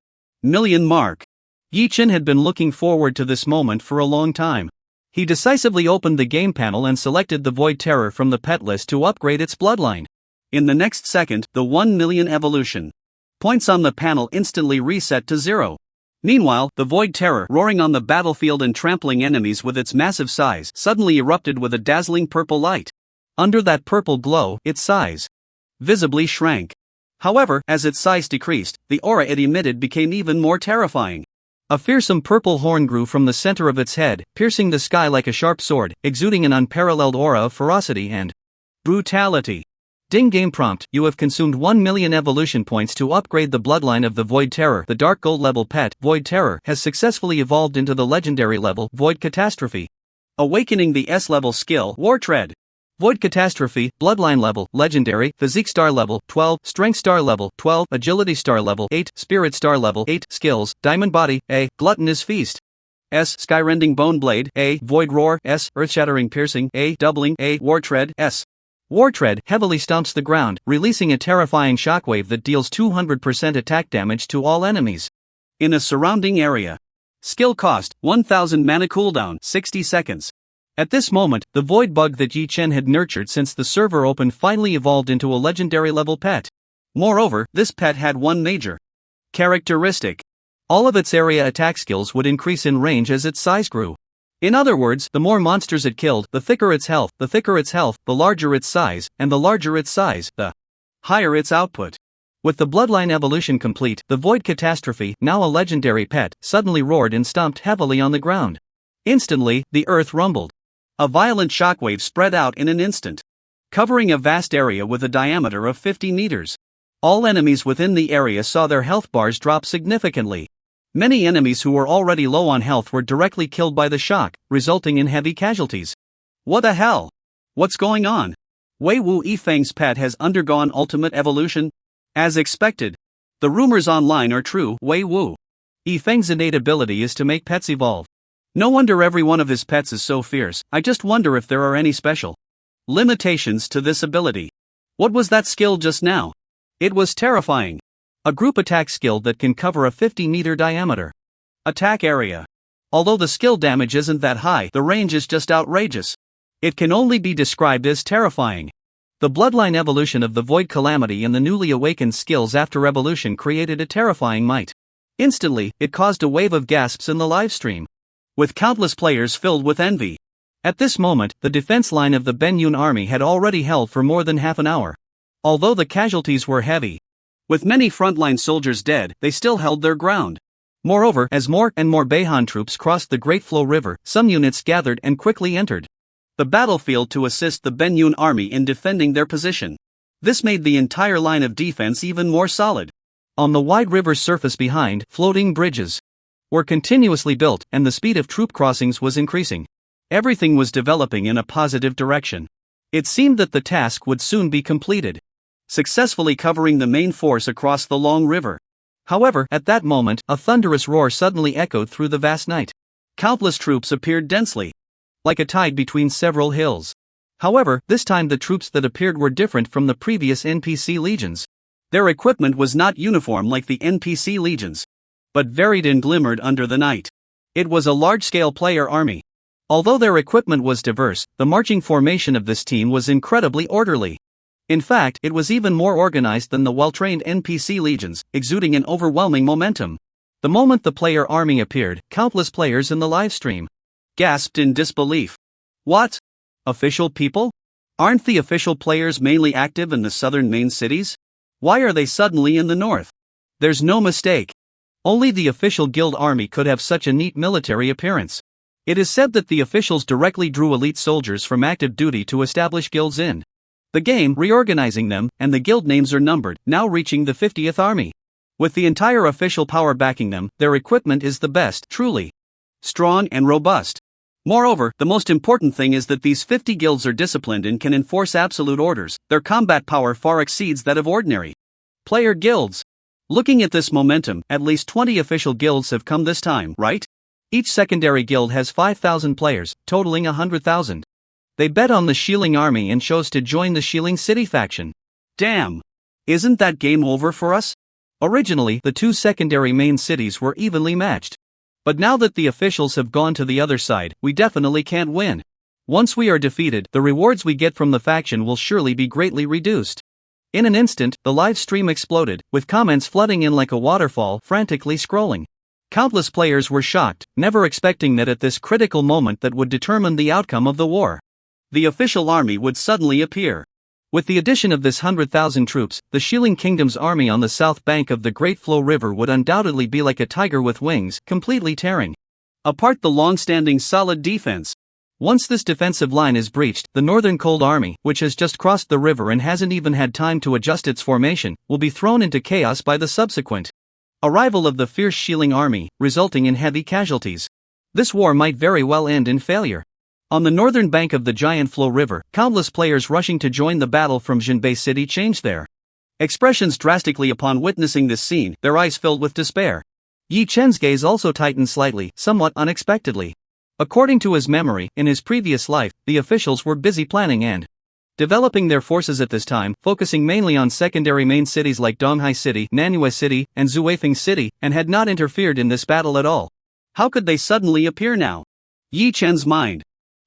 million mark. Yi Chen had been looking forward to this moment for a long time. He decisively opened the game panel and selected the Void Terror from the pet list to upgrade its bloodline. In the next second, the 1 million evolution points on the panel instantly reset to 0. Meanwhile, the Void Terror, roaring on the battlefield and trampling enemies with its massive size, suddenly erupted with a dazzling purple light. Under that purple glow, its size visibly shrank. However, as its size decreased, the aura it emitted became even more terrifying. A fearsome purple horn grew from the center of its head, piercing the sky like a sharp sword, exuding an unparalleled aura of ferocity and brutality. Ding game prompt, you have consumed 1 million evolution points to upgrade the bloodline of the Void Terror. The Dark Gold level pet, Void Terror, has successfully evolved into the legendary level, Void Catastrophe. Awakening the S-level skill, War Tread. Void Catastrophe, Bloodline level, Legendary, Physique Star level, 12, Strength Star level, 12, Agility Star level, 8, Spirit Star level, 8, Skills, Diamond Body, A, Gluttonous Feast. S, Skyrending Bone Blade, A, Void Roar, S, Earth-Shattering Piercing, A, Doubling, A, War Tread, S. War Tread heavily stomps the ground, releasing a terrifying shockwave that deals 200% attack damage to all enemies in a surrounding area. Skill cost, 1000 mana cooldown, 60 seconds. At this moment, the void bug that Yi Chen had nurtured since the server opened finally evolved into a legendary level pet. Moreover, this pet had one major characteristic. All of its area attack skills would increase in range as its size grew. In other words, the more monsters it killed, the thicker its health, the larger its size, and the larger its size, the higher its output. With the bloodline evolution complete, the Void Catastrophe, now a legendary pet, suddenly roared and stomped heavily on the ground. Instantly, the earth rumbled. A violent shockwave spread out in an instant, covering a vast area with a diameter of 50 meters. All enemies within the area saw their health bars drop significantly. Many enemies who were already low on health were directly killed by the shock, resulting in heavy casualties. What the hell? What's going on? Wei Wu Yifeng's pet has undergone ultimate evolution? As expected. The rumors online are true. Wei Wu Yifeng's innate ability is to make pets evolve. No wonder every one of his pets is so fierce. I just wonder if there are any special limitations to this ability. What was that skill just now? It was terrifying. A group attack skill that can cover a 50-meter diameter attack area. Although the skill damage isn't that high, the range is just outrageous. It can only be described as terrifying. The bloodline evolution of the Void Calamity and the newly awakened skills after evolution created a terrifying might. Instantly, it caused a wave of gasps in the livestream, with countless players filled with envy. At this moment, the defense line of the Benyun army had already held for more than half an hour. Although the casualties were heavy, with many frontline soldiers dead, they still held their ground. Moreover, as more and more Beihan troops crossed the Great Flow River, some units gathered and quickly entered the battlefield to assist the Benyun army in defending their position. This made the entire line of defense even more solid. On the wide river's surface behind, floating bridges were continuously built, and the speed of troop crossings was increasing. Everything was developing in a positive direction. It seemed that the task would soon be completed, successfully covering the main force across the long river. However, at that moment, a thunderous roar suddenly echoed through the vast night. Countless troops appeared densely, like a tide between several hills. However, this time the troops that appeared were different from the previous NPC legions. Their equipment was not uniform like the NPC legions, but varied and glimmered under the night. It was a large-scale player army. Although their equipment was diverse, the marching formation of this team was incredibly orderly. In fact, it was even more organized than the well-trained NPC legions, exuding an overwhelming momentum. The moment the player army appeared, countless players in the livestream gasped in disbelief. What? Official people? Aren't the official players mainly active in the southern main cities? Why are they suddenly in the north? There's no mistake. Only the official guild army could have such a neat military appearance. It is said that the officials directly drew elite soldiers from active duty to establish guilds in the game, reorganizing them, and the guild names are numbered, now reaching the 50th army. With the entire official power backing them, their equipment is the best, truly strong and robust. Moreover, the most important thing is that these 50 guilds are disciplined and can enforce absolute orders. Their combat power far exceeds that of ordinary player guilds. Looking at this momentum, at least 20 official guilds have come this time, right? Each secondary guild has 5,000 players, totaling 100,000. They bet on the Shieling army and chose to join the Shieling City faction. Damn! Isn't that game over for us? Originally, the two secondary main cities were evenly matched. But now that the officials have gone to the other side, we definitely can't win. Once we are defeated, the rewards we get from the faction will surely be greatly reduced. In an instant, the live stream exploded, with comments flooding in like a waterfall, frantically scrolling. Countless players were shocked, never expecting that at this critical moment that would determine the outcome of the war, the official army would suddenly appear. With the addition of this 100,000 troops, the Shieling Kingdom's army on the south bank of the Great Flow River would undoubtedly be like a tiger with wings, completely tearing apart the long-standing solid defense. Once this defensive line is breached, the Northern Cold Army, which has just crossed the river and hasn't even had time to adjust its formation, will be thrown into chaos by the subsequent arrival of the fierce Shieling army, resulting in heavy casualties. This war might very well end in failure. On the northern bank of the giant Flow River, countless players rushing to join the battle from Jinbei City changed their expressions drastically upon witnessing this scene, their eyes filled with despair. Yi Chen's gaze also tightened slightly, somewhat unexpectedly. According to his memory, in his previous life, the officials were busy planning and developing their forces at this time, focusing mainly on secondary main cities like Donghai City, Nanhua City, and Zuifeng City, and had not interfered in this battle at all. How could they suddenly appear now? Yi Chen's mind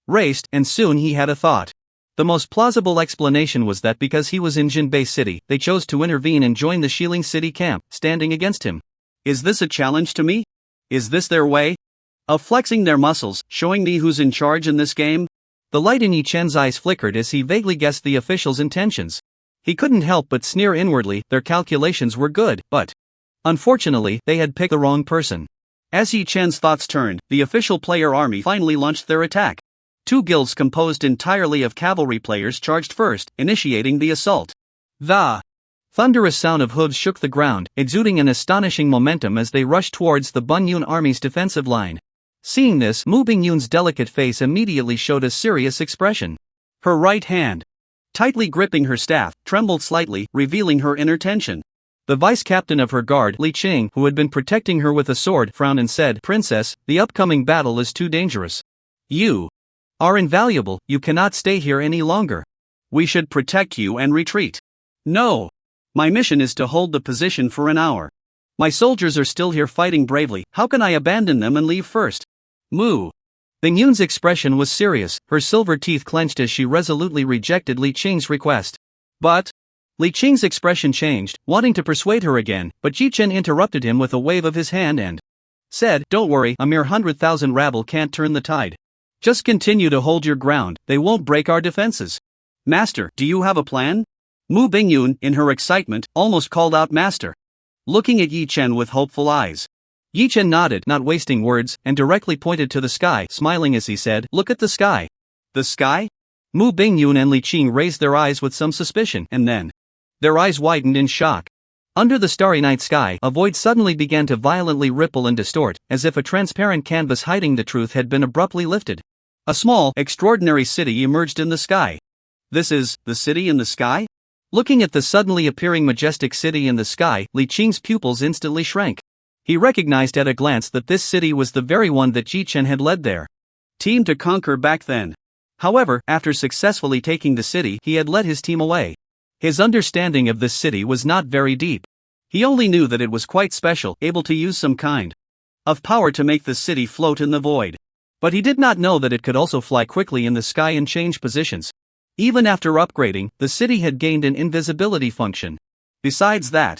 raced, and soon he had a thought. The most plausible explanation was that because he was in Jinbei City, they chose to intervene and join the Shieling City camp, standing against him. Is this a challenge to me? Is this their way of flexing their muscles, showing me who's in charge in this game? The light in Yi Chen's eyes flickered as he vaguely guessed the officials' intentions. He couldn't help but sneer inwardly. Their calculations were good, but unfortunately, they had picked the wrong person. As Yi Chen's thoughts turned, the official player army finally launched their attack. Two guilds composed entirely of cavalry players charged first, initiating the assault. The thunderous sound of hooves shook the ground, exuding an astonishing momentum as they rushed towards the Bunyun army's defensive line. Seeing this, Mu Bingyun's delicate face immediately showed a serious expression. Her right hand, tightly gripping her staff, trembled slightly, revealing her inner tension. The vice-captain of her guard, Li Qing, who had been protecting her with a sword, frowned and said, "Princess, the upcoming battle is too dangerous. You are invaluable, you cannot stay here any longer. We should protect you and retreat." "No. My mission is to hold the position for an hour. My soldiers are still here fighting bravely, how can I abandon them and leave first?" Mu Bingyun's expression was serious, her silver teeth clenched as she resolutely rejected Li Qing's request. But Li Qing's expression changed, wanting to persuade her again, but Yi Chen interrupted him with a wave of his hand and said, "Don't worry, a mere 100,000 rabble can't turn the tide. Just continue to hold your ground, they won't break our defenses." "Master, do you have a plan?" Mu Bingyun, in her excitement, almost called out "Master," looking at Yi Chen with hopeful eyes. Yi Chen nodded, not wasting words, and directly pointed to the sky, smiling as he said, "Look at the sky." "The sky?" Mu Bingyun and Li Qing raised their eyes with some suspicion, and then their eyes widened in shock. Under the starry night sky, a void suddenly began to violently ripple and distort, as if a transparent canvas hiding the truth had been abruptly lifted. A small, extraordinary city emerged in the sky. This is the city in the sky? Looking at the suddenly appearing majestic city in the sky, Li Qing's pupils instantly shrank. He recognized at a glance that this city was the very one that Ji Chen had led their team to conquer back then. However, after successfully taking the city, he had led his team away. His understanding of this city was not very deep. He only knew that it was quite special, able to use some kind of power to make the city float in the void. But he did not know that it could also fly quickly in the sky and change positions. Even after upgrading, the city had gained an invisibility function. Besides that,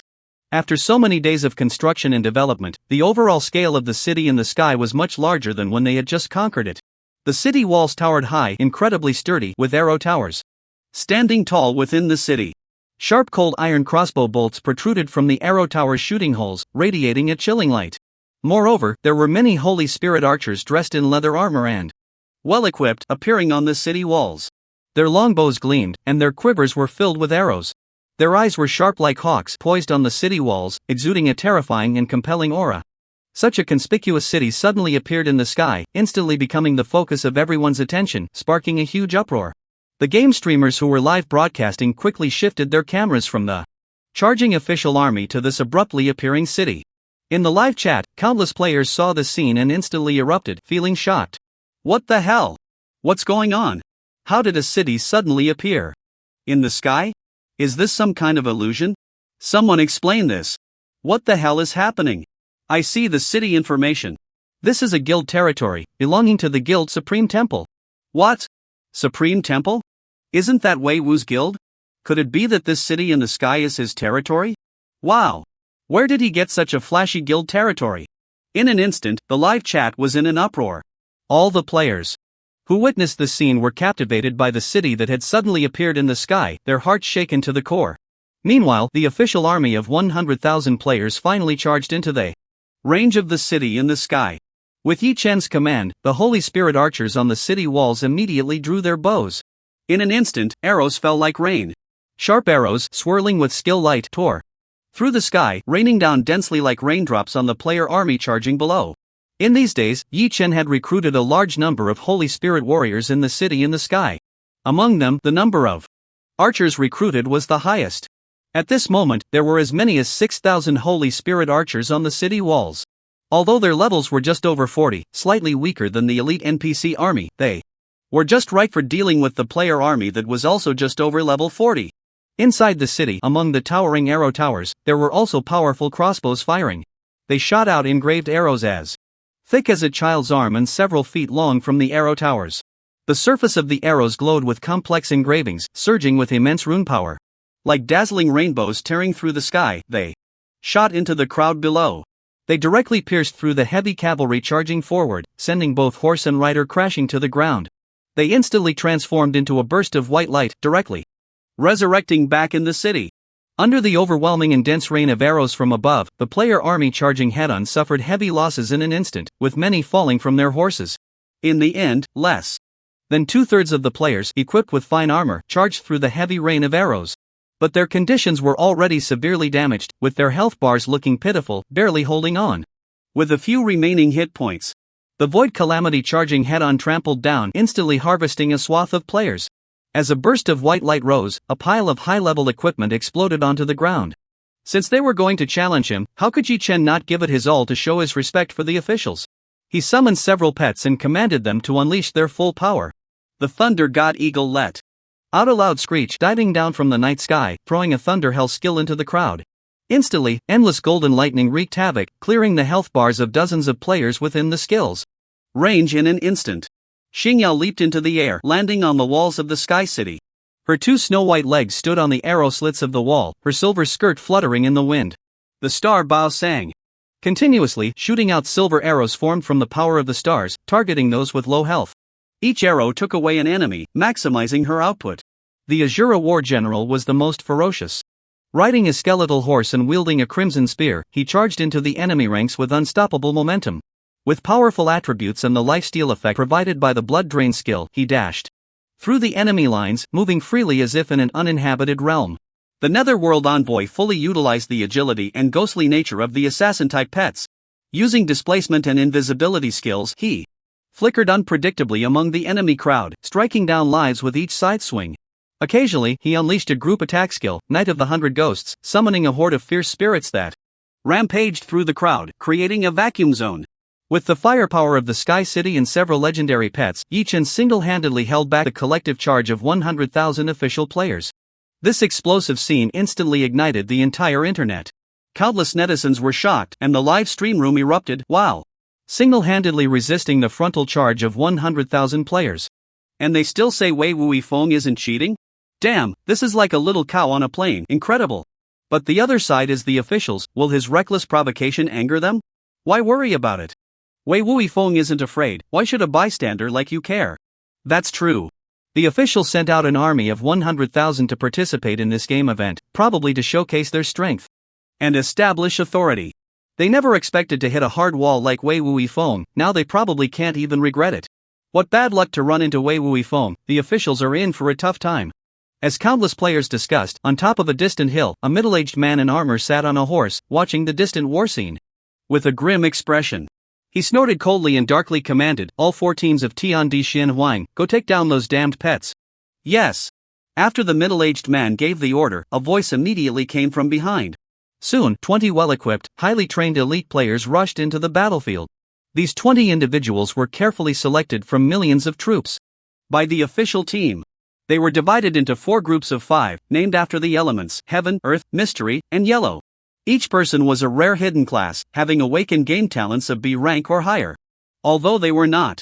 after so many days of construction and development, the overall scale of the city in the sky was much larger than when they had just conquered it. The city walls towered high, incredibly sturdy, with arrow towers standing tall within the city. Sharp cold iron crossbow bolts protruded from the arrow tower's shooting holes, radiating a chilling light. Moreover, there were many Holy Spirit archers dressed in leather armor and well-equipped, appearing on the city walls. Their longbows gleamed, and their quivers were filled with arrows. Their eyes were sharp like hawks poised on the city walls, exuding a terrifying and compelling aura. Such a conspicuous city suddenly appeared in the sky, instantly becoming the focus of everyone's attention, sparking a huge uproar. The game streamers who were live broadcasting quickly shifted their cameras from the charging official army to this abruptly appearing city. In the live chat, countless players saw the scene and instantly erupted, feeling shocked. What the hell? What's going on? How did a city suddenly appear in the sky? Is this some kind of illusion? Someone explain this. What the hell is happening? I see the city information. This is a guild territory, belonging to the guild Supreme Temple. What? Supreme Temple? Isn't that Wei Wu's guild? Could it be that this city in the sky is his territory? Wow! Where did he get such a flashy guild territory? In an instant, the live chat was in an uproar. All the players who witnessed the scene were captivated by the city that had suddenly appeared in the sky, their hearts shaken to the core. Meanwhile, the official army of 100,000 players finally charged into the range of the city in the sky. With Yi Chen's command, the Holy Spirit archers on the city walls immediately drew their bows. In an instant, arrows fell like rain. Sharp arrows, swirling with skill light, tore through the sky, raining down densely like raindrops on the player army charging below. In these days, Yi Chen had recruited a large number of Holy Spirit warriors in the city in the sky. Among them, the number of archers recruited was the highest. At this moment, there were as many as 6,000 Holy Spirit archers on the city walls. Although their levels were just over 40, slightly weaker than the elite NPC army, they were just right for dealing with the player army that was also just over level 40. Inside the city, among the towering arrow towers, there were also powerful crossbows firing. They shot out engraved arrows as thick as a child's arm and several feet long from the arrow towers. The surface of the arrows glowed with complex engravings, surging with immense rune power. Like dazzling rainbows tearing through the sky, they shot into the crowd below. They directly pierced through the heavy cavalry charging forward, sending both horse and rider crashing to the ground. They instantly transformed into a burst of white light, directly resurrecting back in the city. Under the overwhelming and dense rain of arrows from above, the player army charging head-on suffered heavy losses in an instant, with many falling from their horses. In the end, less than 2/3 of the players, equipped with fine armor, charged through the heavy rain of arrows. But their conditions were already severely damaged, with their health bars looking pitiful, barely holding on. With a few remaining hit points, the Void Calamity charging head-on trampled down, instantly harvesting a swath of players. As a burst of white light rose, a pile of high-level equipment exploded onto the ground. Since they were going to challenge him, how could Yi Chen not give it his all to show his respect for the officials? He summoned several pets and commanded them to unleash their full power. The Thunder God Eagle let out a loud screech, diving down from the night sky, throwing a Thunder Hell skill into the crowd. Instantly, endless golden lightning wreaked havoc, clearing the health bars of dozens of players within the skill's range in an instant. Xingyao leaped into the air, landing on the walls of the Sky City. Her two snow-white legs stood on the arrow slits of the wall, her silver skirt fluttering in the wind. The star bow sang continuously, shooting out silver arrows formed from the power of the stars, targeting those with low health. Each arrow took away an enemy, maximizing her output. The Azura war general was the most ferocious. Riding a skeletal horse and wielding a crimson spear, he charged into the enemy ranks with unstoppable momentum. With powerful attributes and the lifesteal effect provided by the blood drain skill, he dashed through the enemy lines, moving freely as if in an uninhabited realm. The Netherworld Envoy fully utilized the agility and ghostly nature of the assassin-type pets. Using displacement and invisibility skills, he flickered unpredictably among the enemy crowd, striking down lives with each side swing. Occasionally, he unleashed a group attack skill, Knight of the 100 Ghosts, summoning a horde of fierce spirits that rampaged through the crowd, creating a vacuum zone. With the firepower of the Sky City and several legendary pets, Yi-Chen single-handedly held back the collective charge of 100,000 official players. This explosive scene instantly ignited the entire internet. Countless netizens were shocked, and the live stream room erupted, while single-handedly resisting the frontal charge of 100,000 players. And they still say Wei Wuifeng isn't cheating? Damn, this is like a little cow on a plane, incredible. But the other side is the officials. Will his reckless provocation anger them? Why worry about it? Wei Wuifeng isn't afraid, why should a bystander like you care? That's true. The officials sent out an army of 100,000 to participate in this game event, probably to showcase their strength and establish authority. They never expected to hit a hard wall like Wei Wuifeng, now they probably can't even regret it. What bad luck to run into Wei Wuifeng, the officials are in for a tough time. As countless players discussed, on top of a distant hill, a middle-aged man in armor sat on a horse, watching the distant war scene. With a grim expression, he snorted coldly and darkly commanded, "All 4 teams of Tiandi Xin Huang, go take down those damned pets." Yes. After the middle-aged man gave the order, a voice immediately came from behind. Soon, 20 well-equipped, highly trained elite players rushed into the battlefield. These 20 individuals were carefully selected from millions of troops by the official team. They were divided into 4 groups of 5, named after the elements, heaven, earth, mystery, and yellow. Each person was a rare hidden class, having awakened game talents of B rank or higher. Although they were not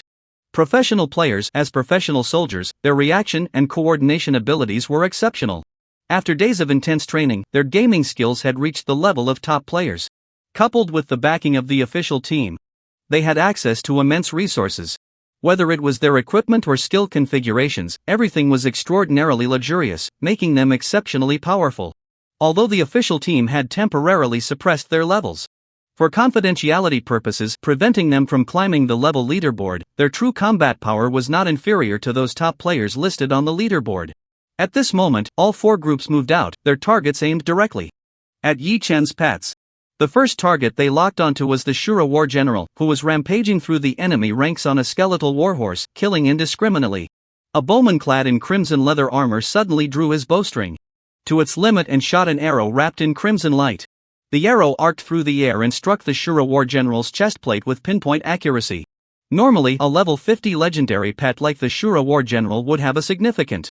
professional players, as professional soldiers, their reaction and coordination abilities were exceptional. After days of intense training, their gaming skills had reached the level of top players. Coupled with the backing of the official team, they had access to immense resources. Whether it was their equipment or skill configurations, everything was extraordinarily luxurious, making them exceptionally powerful. Although the official team had temporarily suppressed their levels for confidentiality purposes, preventing them from climbing the level leaderboard, their true combat power was not inferior to those top players listed on the leaderboard. At this moment, all 4 groups moved out, their targets aimed directly at Yi-Chen's pets. The first target they locked onto was the Shura war general, who was rampaging through the enemy ranks on a skeletal warhorse, killing indiscriminately. A bowman clad in crimson leather armor suddenly drew his bowstring to its limit and shot an arrow wrapped in crimson light. The arrow arced through the air and struck the Shura war general's chestplate with pinpoint accuracy. Normally, a level 50 legendary pet like the Shura war general would have a significant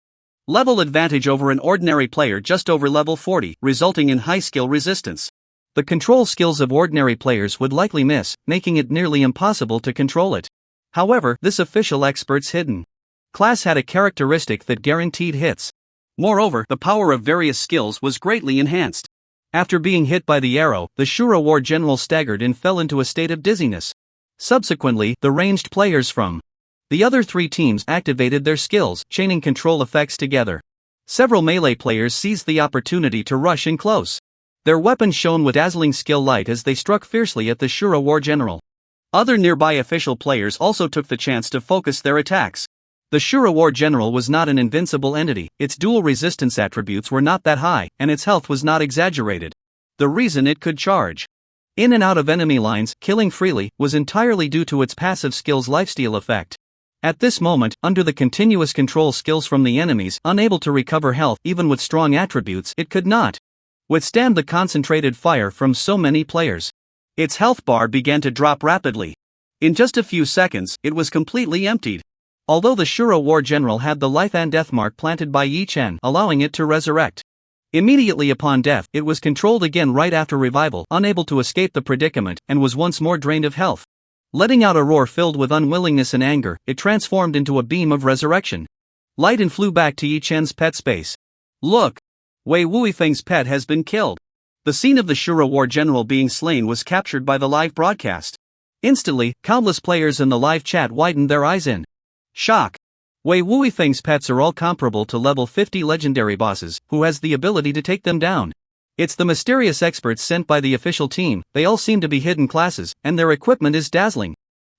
level advantage over an ordinary player just over level 40, resulting in high skill resistance. The control skills of ordinary players would likely miss, making it nearly impossible to control it. However, this official expert's hidden class had a characteristic that guaranteed hits. Moreover, the power of various skills was greatly enhanced. After being hit by the arrow, the Shura war general staggered and fell into a state of dizziness. Subsequently, the ranged players from the other 3 teams activated their skills, chaining control effects together. Several melee players seized the opportunity to rush in close. Their weapons shone with dazzling skill light as they struck fiercely at the Shura war general. Other nearby official players also took the chance to focus their attacks. The Shura war general was not an invincible entity, its dual resistance attributes were not that high, and its health was not exaggerated. The reason it could charge in and out of enemy lines, killing freely, was entirely due to its passive skill's lifesteal effect. At this moment, under the continuous control skills from the enemies, unable to recover health even with strong attributes, it could not withstand the concentrated fire from so many players. Its health bar began to drop rapidly. In just a few seconds, it was completely emptied. Although the Shura war general had the life and death mark planted by Yi-Chen, allowing it to resurrect immediately upon death, it was controlled again right after revival, unable to escape the predicament, and was once more drained of health. Letting out a roar filled with unwillingness and anger, it transformed into a beam of resurrection light and flew back to Yi-Chen's pet space. Look! Wei Wuifeng's pet has been killed. The scene of the Shura war general being slain was captured by the live broadcast. Instantly, countless players in the live chat widened their eyes in shock. Wei Wuifeng's pets are all comparable to level 50 legendary bosses, who has the ability to take them down. It's the mysterious experts sent by the official team, they all seem to be hidden classes, and their equipment is dazzling.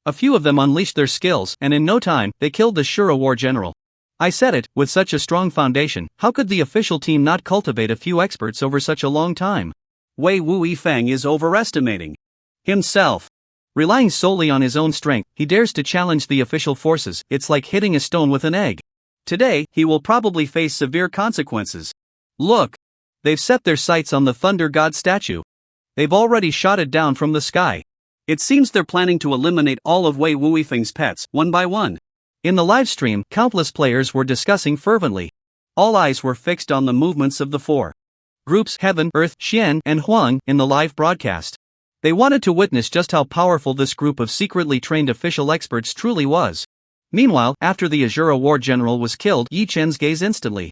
A few of them unleashed their skills, and in no time, they killed the Shura war general. I said it, with such a strong foundation, how could the official team not cultivate a few experts over such a long time? Wei Wuifeng is overestimating himself. Relying solely on his own strength, he dares to challenge the official forces. It's like hitting a stone with an egg. Today, he will probably face severe consequences. Look! They've set their sights on the Thunder God statue. They've already shot it down from the sky. It seems they're planning to eliminate all of Wei Wuifeng's pets, one by one. In the live stream, countless players were discussing fervently. All eyes were fixed on the movements of the four groups Heaven, Earth, Xian, and Huang in the live broadcast. They wanted to witness just how powerful this group of secretly trained official experts truly was. Meanwhile, after the Azura war general was killed, Yi Chen's gaze instantly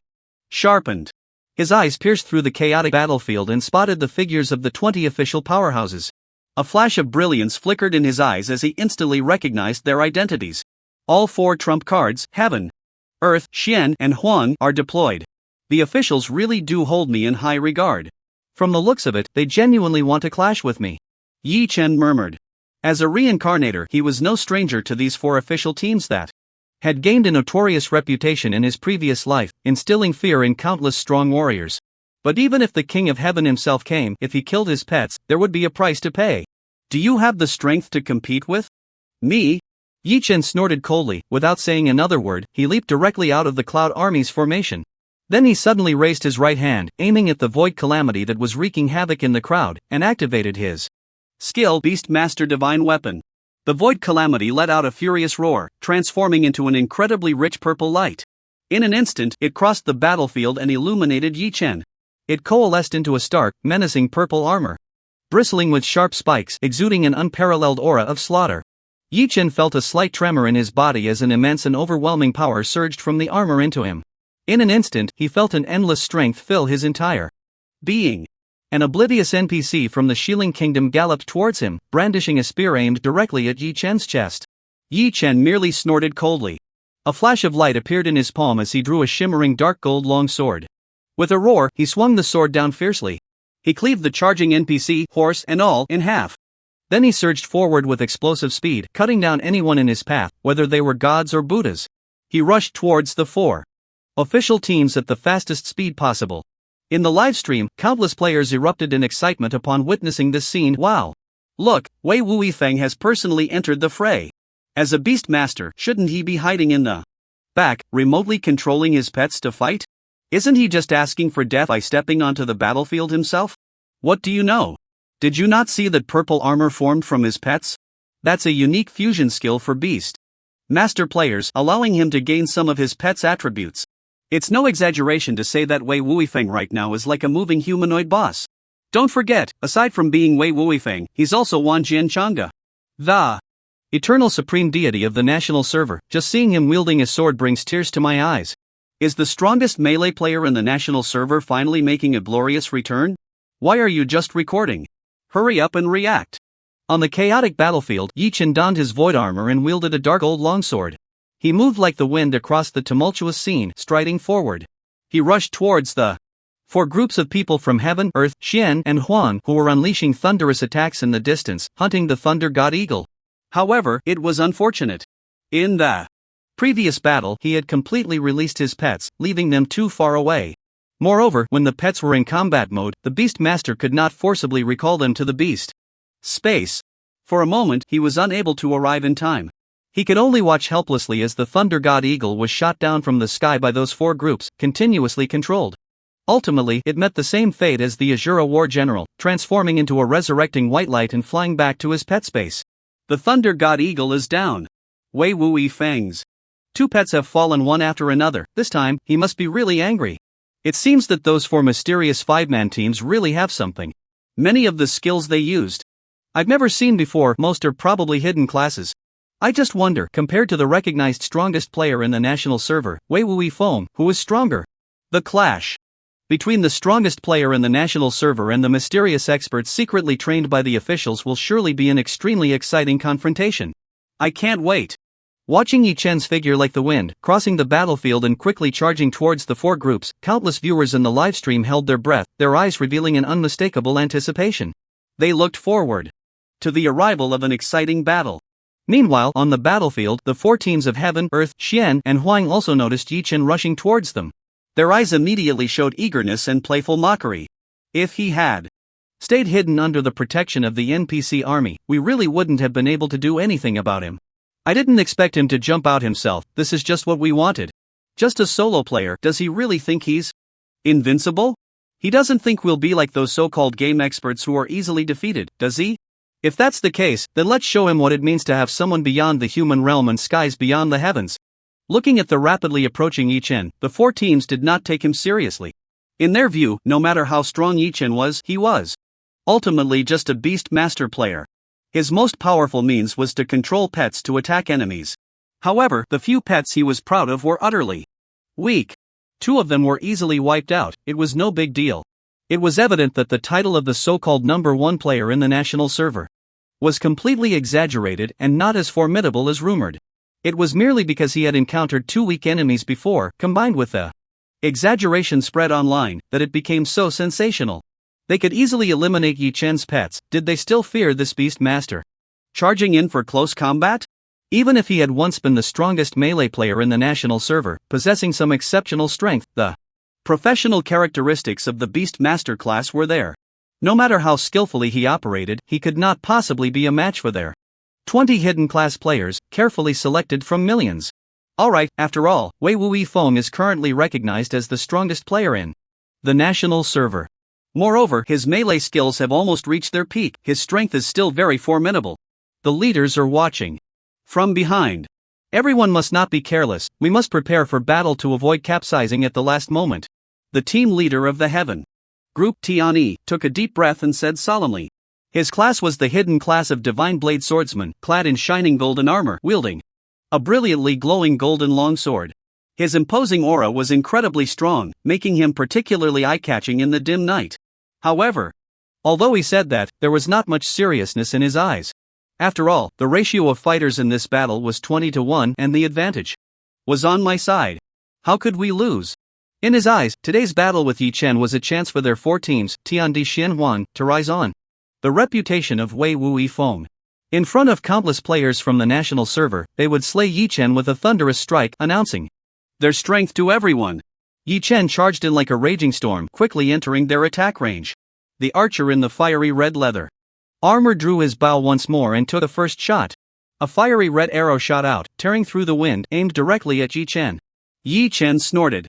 sharpened. His eyes pierced through the chaotic battlefield and spotted the figures of the 20 official powerhouses. A flash of brilliance flickered in his eyes as he instantly recognized their identities. All four trump cards, Heaven, Earth, Xian, and Huang, are deployed. The officials really do hold me in high regard. From the looks of it, they genuinely want to clash with me. Yi Chen murmured. As a reincarnator, he was no stranger to these four official teams that had gained a notorious reputation in his previous life, instilling fear in countless strong warriors. But even if the King of Heaven himself came, if he killed his pets, there would be a price to pay. Do you have the strength to compete with me? Yi Chen snorted coldly. Without saying another word, he leaped directly out of the Cloud Army's formation. Then he suddenly raised his right hand, aiming at the Void Calamity that was wreaking havoc in the crowd, and activated his skill Beast Master Divine Weapon. The Void Calamity let out a furious roar, transforming into an incredibly rich purple light. In an instant, it crossed the battlefield and illuminated Yi Chen. It coalesced into a stark, menacing purple armor, bristling with sharp spikes, exuding an unparalleled aura of slaughter. Yi Chen felt a slight tremor in his body as an immense and overwhelming power surged from the armor into him. In an instant, he felt an endless strength fill his entire being. An oblivious NPC from the Shilling Kingdom galloped towards him, brandishing a spear aimed directly at Yi Chen's chest. Yi Chen merely snorted coldly. A flash of light appeared in his palm as he drew a shimmering dark gold long sword. With a roar, he swung the sword down fiercely. He cleaved the charging NPC, horse and all, in half. Then he surged forward with explosive speed, cutting down anyone in his path, whether they were gods or Buddhas. He rushed towards the four official teams at the fastest speed possible. In the live stream, countless players erupted in excitement upon witnessing this scene. Wow! Look, Wei Wuifeng has personally entered the fray. As a beast master, shouldn't he be hiding in the back, remotely controlling his pets to fight? Isn't he just asking for death by stepping onto the battlefield himself? What do you know? Did you not see that purple armor formed from his pets? That's a unique fusion skill for beast master players, allowing him to gain some of his pets' attributes. It's no exaggeration to say that Wei Wuifeng right now is like a moving humanoid boss. Don't forget, aside from being Wei Wuifeng, he's also Wan Jianchanga, the eternal supreme deity of the national server. Just seeing him wielding a sword brings tears to my eyes. Is the strongest melee player in the national server finally making a glorious return? Why are you just recording? Hurry up and react. On the chaotic battlefield, Yi Chen donned his void armor and wielded a dark old longsword. He moved like the wind across the tumultuous scene, striding forward. He rushed towards the four groups of people from Heaven, Earth, Xian, and Huang who were unleashing thunderous attacks in the distance, hunting the Thunder God Eagle. However, it was unfortunate. In the previous battle, he had completely released his pets, leaving them too far away. Moreover, when the pets were in combat mode, the Beast Master could not forcibly recall them to the beast space. For a moment, he was unable to arrive in time. He could only watch helplessly as the Thunder God Eagle was shot down from the sky by those four groups, continuously controlled. Ultimately, it met the same fate as the Azura war general, transforming into a resurrecting white light and flying back to his pet space. The Thunder God Eagle is down. Wei Wuifeng's two pets have fallen one after another. This time, he must be really angry. It seems that those four mysterious five-man teams really have something. Many of the skills they used, I've never seen before. Most are probably hidden classes. I just wonder, compared to the recognized strongest player in the national server, Wei Wuifeng, who is stronger? The clash between the strongest player in the national server and the mysterious experts secretly trained by the officials will surely be an extremely exciting confrontation. I can't wait. Watching Yi Chen's figure like the wind, crossing the battlefield and quickly charging towards the four groups, countless viewers in the livestream held their breath, their eyes revealing an unmistakable anticipation. They looked forward to the arrival of an exciting battle. Meanwhile, on the battlefield, the four teams of Heaven, Earth, Xian, and Huang also noticed Yi Chen rushing towards them. Their eyes immediately showed eagerness and playful mockery. If he had stayed hidden under the protection of the NPC army, we really wouldn't have been able to do anything about him. I didn't expect him to jump out himself, this is just what we wanted. Just a solo player, does he really think he's invincible? He doesn't think we'll be like those so-called game experts who are easily defeated, does he? If that's the case, then let's show him what it means to have someone beyond the human realm and skies beyond the heavens. Looking at the rapidly approaching Yi Chen, the four teams did not take him seriously. In their view, no matter how strong Yi Chen was, he was ultimately just a beast master player. His most powerful means was to control pets to attack enemies. However, the few pets he was proud of were utterly weak. 2 of them were easily wiped out, it was no big deal. It was evident that the title of the so-called number 1 player in the national server was completely exaggerated and not as formidable as rumored. It was merely because he had encountered 2 weak enemies before, combined with the exaggeration spread online, that it became so sensational. They could easily eliminate Yi Chen's pets. Did they still fear this beast master charging in for close combat? Even if he had once been the strongest melee player in the national server, possessing some exceptional strength, the professional characteristics of the beast master class were there. No matter how skillfully he operated, he could not possibly be a match for their 20 hidden class players, carefully selected from millions. Alright, after all, Wei Wuyi Feng is currently recognized as the strongest player in the national server. Moreover, his melee skills have almost reached their peak, his strength is still very formidable. The leaders are watching from behind. Everyone must not be careless, we must prepare for battle to avoid capsizing at the last moment. The team leader of the Heaven Group, Tianyi, took a deep breath and said solemnly. His class was the hidden class of Divine Blade Swordsman, clad in shining golden armor, wielding a brilliantly glowing golden longsword. His imposing aura was incredibly strong, making him particularly eye-catching in the dim night. However, although he said that, there was not much seriousness in his eyes. After all, the ratio of fighters in this battle was 20-1 and the advantage was on my side. How could we lose? In his eyes, today's battle with Yi Chen was a chance for their 4 teams, Tiandi Xinhuan, to rise on the reputation of Wei Wuyi Feng. In front of countless players from the national server, they would slay Yi Chen with a thunderous strike, announcing their strength to everyone. Yi Chen charged in like a raging storm, quickly entering their attack range. The archer in the fiery red leather armor drew his bow once more and took the first shot. A fiery red arrow shot out, tearing through the wind, aimed directly at Yi Chen. Yi Chen snorted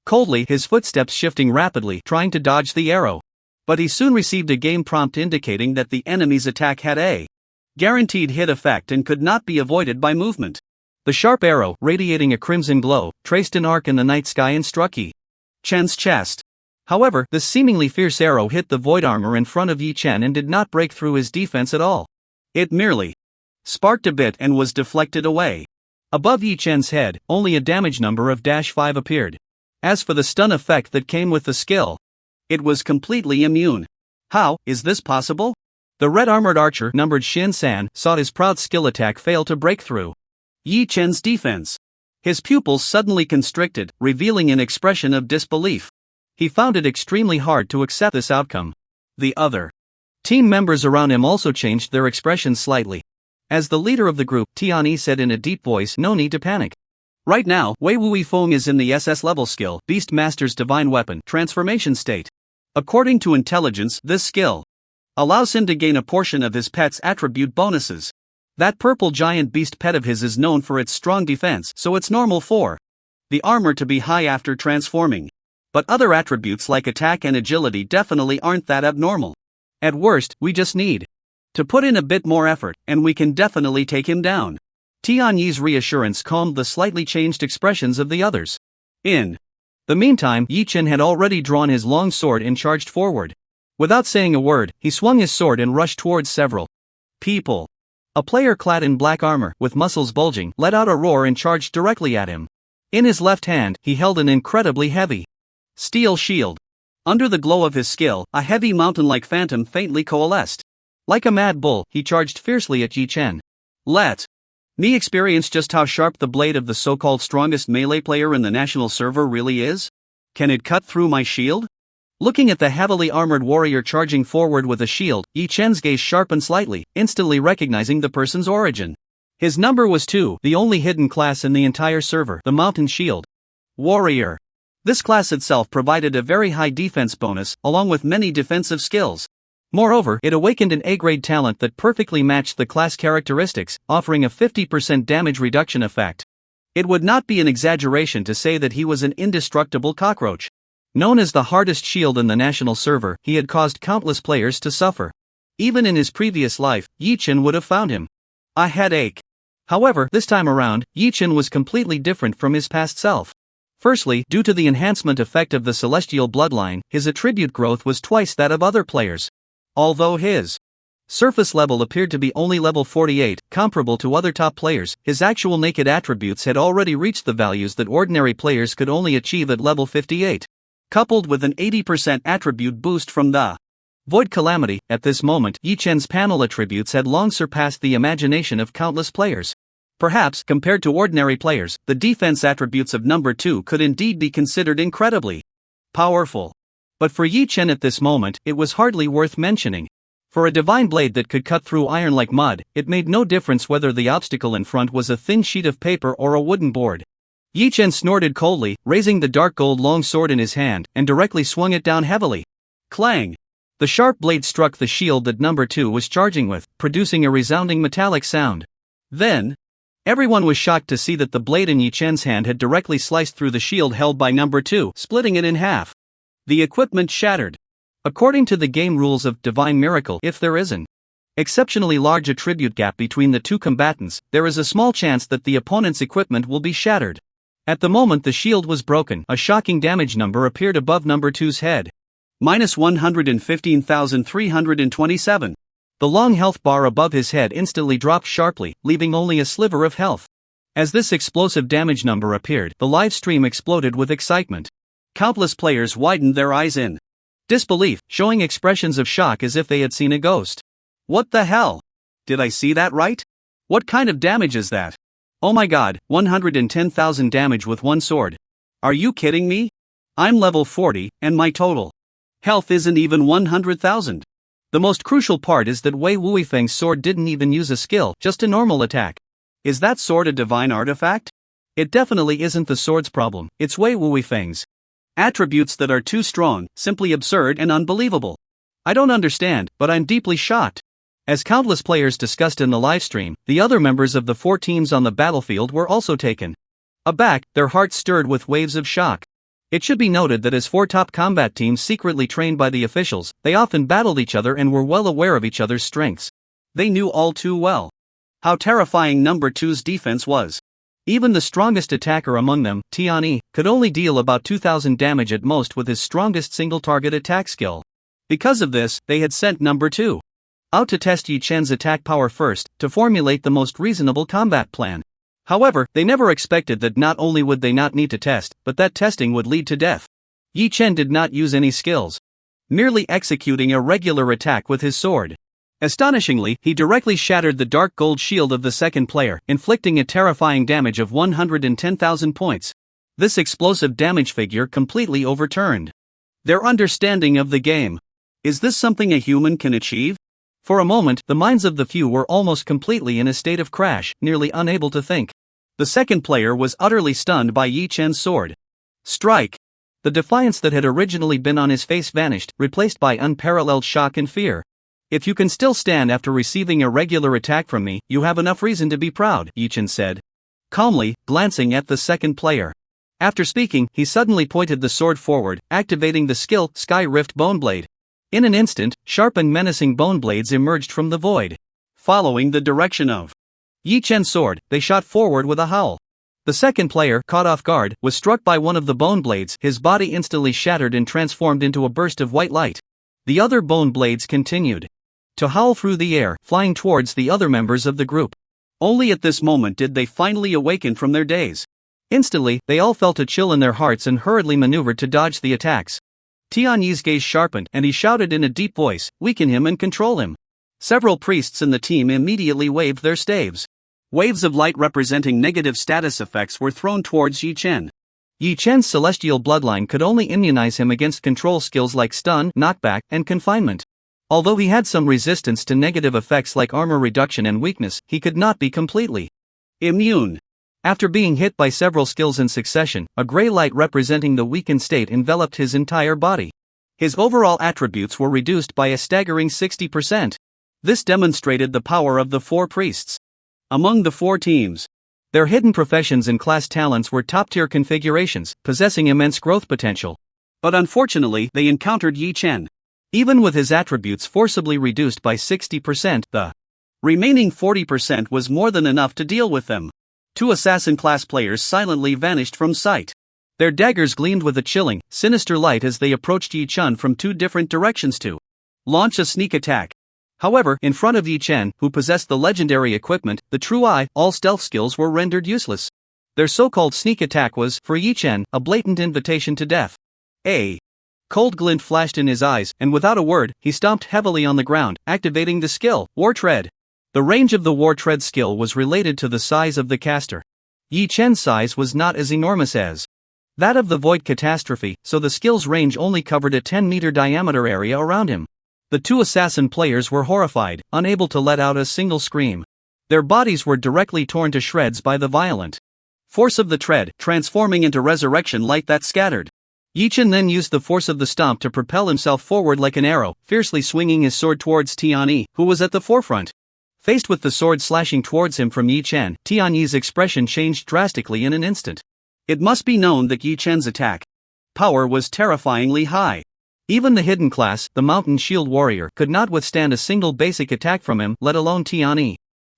coldly, his footsteps shifting rapidly, trying to dodge the arrow. But he soon received a game prompt indicating that the enemy's attack had a guaranteed hit effect and could not be avoided by movement. The sharp arrow, radiating a crimson glow, traced an arc in the night sky and struck Yi Chen's chest. However, the seemingly fierce arrow hit the void armor in front of Yi Chen and did not break through his defense at all. It merely sparked a bit and was deflected away. Above Yi Chen's head, only a damage number of -5 appeared. As for the stun effect that came with the skill, it was completely immune. How is this possible? The red-armored archer numbered Xin San saw his proud skill attack fail to break through Yi Chen's defense. His pupils suddenly constricted, revealing an expression of disbelief. He found it extremely hard to accept this outcome. The other team members around him also changed their expressions slightly. As the leader of the group, Tianyi said in a deep voice, "No need to panic. Right now, Wei Wuyi Feng is in the SS level skill, Beast Master's Divine Weapon, transformation state. According to intelligence, this skill allows him to gain a portion of his pet's attribute bonuses. That purple giant beast pet of his is known for its strong defense, so it's normal for the armor to be high after transforming. But other attributes like attack and agility definitely aren't that abnormal. At worst, we just need to put in a bit more effort, and we can definitely take him down." Tianyi's reassurance calmed the slightly changed expressions of the others. In the meantime, Yi Chen had already drawn his long sword and charged forward. Without saying a word, he swung his sword and rushed towards several people. A player clad in black armor, with muscles bulging, let out a roar and charged directly at him. In his left hand, he held an incredibly heavy steel shield. Under the glow of his skill, a heavy mountain-like phantom faintly coalesced. Like a mad bull, he charged fiercely at Yi Chen. Let me experience just how sharp the blade of the so-called strongest melee player in the national server really is. Can it cut through my shield? Looking at the heavily armored warrior charging forward with a shield, Yi Chen's gaze sharpened slightly, instantly recognizing the person's origin. His number was 2, the only hidden class in the entire server, the Mountain Shield Warrior. This class itself provided a very high defense bonus, along with many defensive skills. Moreover, it awakened an A-grade talent that perfectly matched the class characteristics, offering a 50% damage reduction effect. It would not be an exaggeration to say that he was an indestructible cockroach. Known as the hardest shield in the national server, he had caused countless players to suffer. Even in his previous life, Yi-Chen would have found him a headache. However, this time around, Yi-Chen was completely different from his past self. Firstly, due to the enhancement effect of the celestial bloodline, his attribute growth was twice that of other players. Although his surface level appeared to be only level 48, comparable to other top players, his actual naked attributes had already reached the values that ordinary players could only achieve at level 58. Coupled with an 80% attribute boost from the Void Calamity, at this moment, Yi-Chen's panel attributes had long surpassed the imagination of countless players. Perhaps, compared to ordinary players, the defense attributes of number 2 could indeed be considered incredibly powerful. But for Yi-Chen at this moment, it was hardly worth mentioning. For a divine blade that could cut through iron like mud, it made no difference whether the obstacle in front was a thin sheet of paper or a wooden board. Yi-Chen snorted coldly, raising the dark gold long sword in his hand, and directly swung it down heavily. Clang! The sharp blade struck the shield that number 2 was charging with, producing a resounding metallic sound. Then, everyone was shocked to see that the blade in Yi-Chen's hand had directly sliced through the shield held by number 2, splitting it in half. The equipment shattered. According to the game rules of Divine Miracle, if there is an exceptionally large attribute gap between the two combatants, there is a small chance that the opponent's equipment will be shattered. At the moment the shield was broken, a shocking damage number appeared above number 2's head. Minus 115,327. The long health bar above his head instantly dropped sharply, leaving only a sliver of health. As this explosive damage number appeared, the live stream exploded with excitement. Countless players widened their eyes in disbelief, showing expressions of shock as if they had seen a ghost. What the hell? Did I see that right? What kind of damage is that? Oh my god, 110,000 damage with one sword. Are you kidding me? I'm level 40, and my total health isn't even 100,000. The most crucial part is that Wei Wuifeng's sword didn't even use a skill, just a normal attack. Is that sword a divine artifact? It definitely isn't the sword's problem, it's Wei Wuifeng's attributes that are too strong, simply absurd and unbelievable. I don't understand, but I'm deeply shocked. As countless players discussed in the livestream, the other members of the 4 teams on the battlefield were also taken aback, their hearts stirred with waves of shock. It should be noted that as 4 top combat teams secretly trained by the officials, they often battled each other and were well aware of each other's strengths. They knew all too well how terrifying number 2's defense was. Even the strongest attacker among them, Tianyi, could only deal about 2,000 damage at most with his strongest single-target attack skill. Because of this, they had sent number 2 out to test Yi-Chen's attack power first, to formulate the most reasonable combat plan. However, they never expected that not only would they not need to test, but that testing would lead to death. Yi-Chen did not use any skills, merely executing a regular attack with his sword. Astonishingly, he directly shattered the dark gold shield of the second player, inflicting a terrifying damage of 110,000 points. This explosive damage figure completely overturned their understanding of the game. Is this something a human can achieve? For a moment, the minds of the few were almost completely in a state of crash, nearly unable to think. The second player was utterly stunned by Yi-Chen's sword strike. The defiance that had originally been on his face vanished, replaced by unparalleled shock and fear. If you can still stand after receiving a regular attack from me, you have enough reason to be proud, Yi-Chen said, calmly, glancing at the second player. After speaking, he suddenly pointed the sword forward, activating the skill, Sky Rift Boneblade. In an instant, sharp and menacing bone blades emerged from the void. Following the direction of Yi-Chen's sword, they shot forward with a howl. The second player, caught off guard, was struck by one of the bone blades, his body instantly shattered and transformed into a burst of white light. The other bone blades continued to howl through the air, flying towards the other members of the group. Only at this moment did they finally awaken from their daze. Instantly, they all felt a chill in their hearts and hurriedly maneuvered to dodge the attacks. Tianyi's gaze sharpened, and he shouted in a deep voice, "Weaken him and control him." Several priests in the team immediately waved their staves. Waves of light representing negative status effects were thrown towards Yi-Chen. Yi-Chen's celestial bloodline could only immunize him against control skills like stun, knockback, and confinement. Although he had some resistance to negative effects like armor reduction and weakness, he could not be completely immune. After being hit by several skills in succession, a gray light representing the weakened state enveloped his entire body. His overall attributes were reduced by a staggering 60%. This demonstrated the power of the 4 priests. Among the 4 teams, their hidden professions and class talents were top-tier configurations, possessing immense growth potential. But unfortunately, they encountered Yi Chen. Even with his attributes forcibly reduced by 60%, the remaining 40% was more than enough to deal with them. 2 assassin-class players silently vanished from sight. Their daggers gleamed with a chilling, sinister light as they approached Yi Chen from 2 different directions to launch a sneak attack. However, in front of Yi Chen, who possessed the legendary equipment, the True Eye, all stealth skills were rendered useless. Their so-called sneak attack was, for Yi Chen, a blatant invitation to death. A cold glint flashed in his eyes, and without a word, he stomped heavily on the ground, activating the skill, War Tread. The range of the War Tread skill was related to the size of the caster. Yi Chen's size was not as enormous as that of the Void Catastrophe, so the skill's range only covered a 10-meter diameter area around him. The 2 assassin players were horrified, unable to let out a single scream. Their bodies were directly torn to shreds by the violent force of the tread, transforming into resurrection light that scattered. Yi Chen then used the force of the stomp to propel himself forward like an arrow, fiercely swinging his sword towards Tianyi, who was at the forefront. Faced with the sword slashing towards him from Yi Chen, Tianyi's expression changed drastically in an instant. It must be known that Yi Chen's attack power was terrifyingly high. Even the hidden class, the Mountain Shield Warrior, could not withstand a single basic attack from him, let alone Tianyi.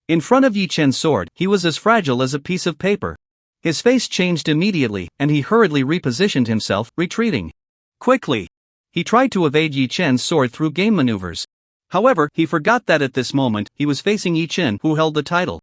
In front of Yi Chen's sword, he was as fragile as a piece of paper. His face changed immediately, and he hurriedly repositioned himself, retreating quickly. He tried to evade Yi Chen's sword through game maneuvers. However, he forgot that at this moment, he was facing Yi Chen, who held the title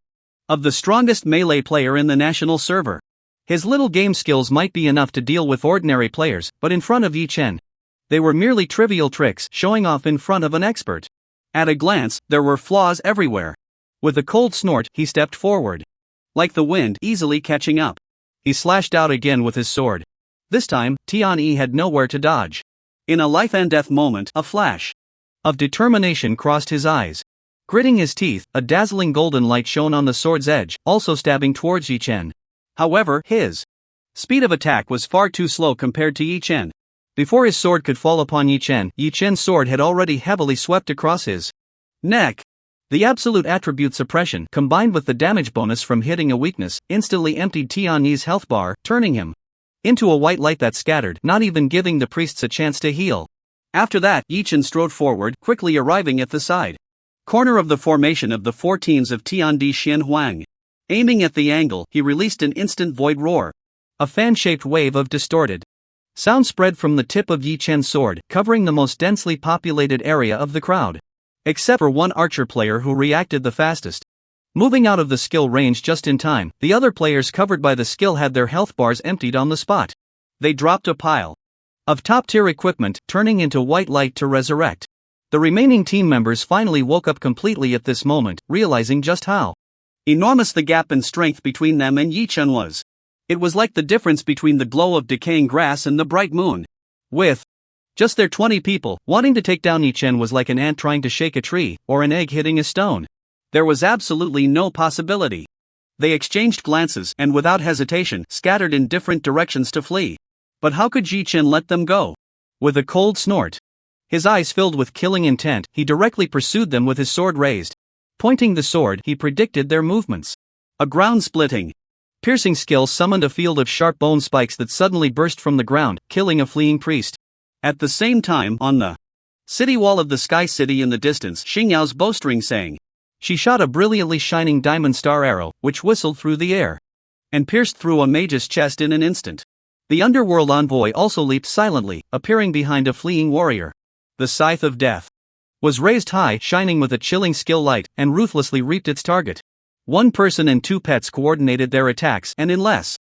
of the strongest melee player in the national server. His little game skills might be enough to deal with ordinary players, but in front of Yi Chen, they were merely trivial tricks showing off in front of an expert. At a glance, there were flaws everywhere. With a cold snort, he stepped forward. Like the wind, easily catching up. He slashed out again with his sword. This time, Tianyi had nowhere to dodge. In a life-and-death moment, a flash of determination crossed his eyes. Gritting his teeth, a dazzling golden light shone on the sword's edge, also stabbing towards Yi Chen. However, his speed of attack was far too slow compared to Yi Chen. Before his sword could fall upon Yi Chen's sword had already heavily swept across his neck. The absolute attribute suppression, combined with the damage bonus from hitting a weakness, instantly emptied Tianyi's health bar, turning him into a white light that scattered, not even giving the priests a chance to heal. After that, Yi Chen strode forward, quickly arriving at the side corner of the formation of the 4 teams of Tiandi Xian Huang. Aiming at the angle, he released an instant void roar. A fan-shaped wave of distorted sound spread from the tip of Yi Chen's sword, covering the most densely populated area of the crowd. Except for one archer player who reacted the fastest. Moving out of the skill range just in time, the other players covered by the skill had their health bars emptied on the spot. They dropped a pile of top-tier equipment, turning into white light to resurrect. The remaining team members finally woke up completely at this moment, realizing just how enormous the gap in strength between them and Yi Chen was. It was like the difference between the glow of decaying grass and the bright moon. With just their 20 people, wanting to take down Yi Chen was like an ant trying to shake a tree, or an egg hitting a stone. There was absolutely no possibility. They exchanged glances and without hesitation, scattered in different directions to flee. But how could Yi Chen let them go? With a cold snort, his eyes filled with killing intent, he directly pursued them with his sword raised. Pointing the sword, he predicted their movements. A ground-splitting, piercing skill summoned a field of sharp bone spikes that suddenly burst from the ground, killing a fleeing priest. At the same time, on the city wall of the Sky City in the distance, Xingyao's bowstring sang. She shot a brilliantly shining diamond star arrow, which whistled through the air and pierced through a mage's chest in an instant. The underworld envoy also leaped silently, appearing behind a fleeing warrior. The scythe of death was raised high, shining with a chilling skill light, and ruthlessly reaped its target. One person and 2 pets coordinated their attacks, and in less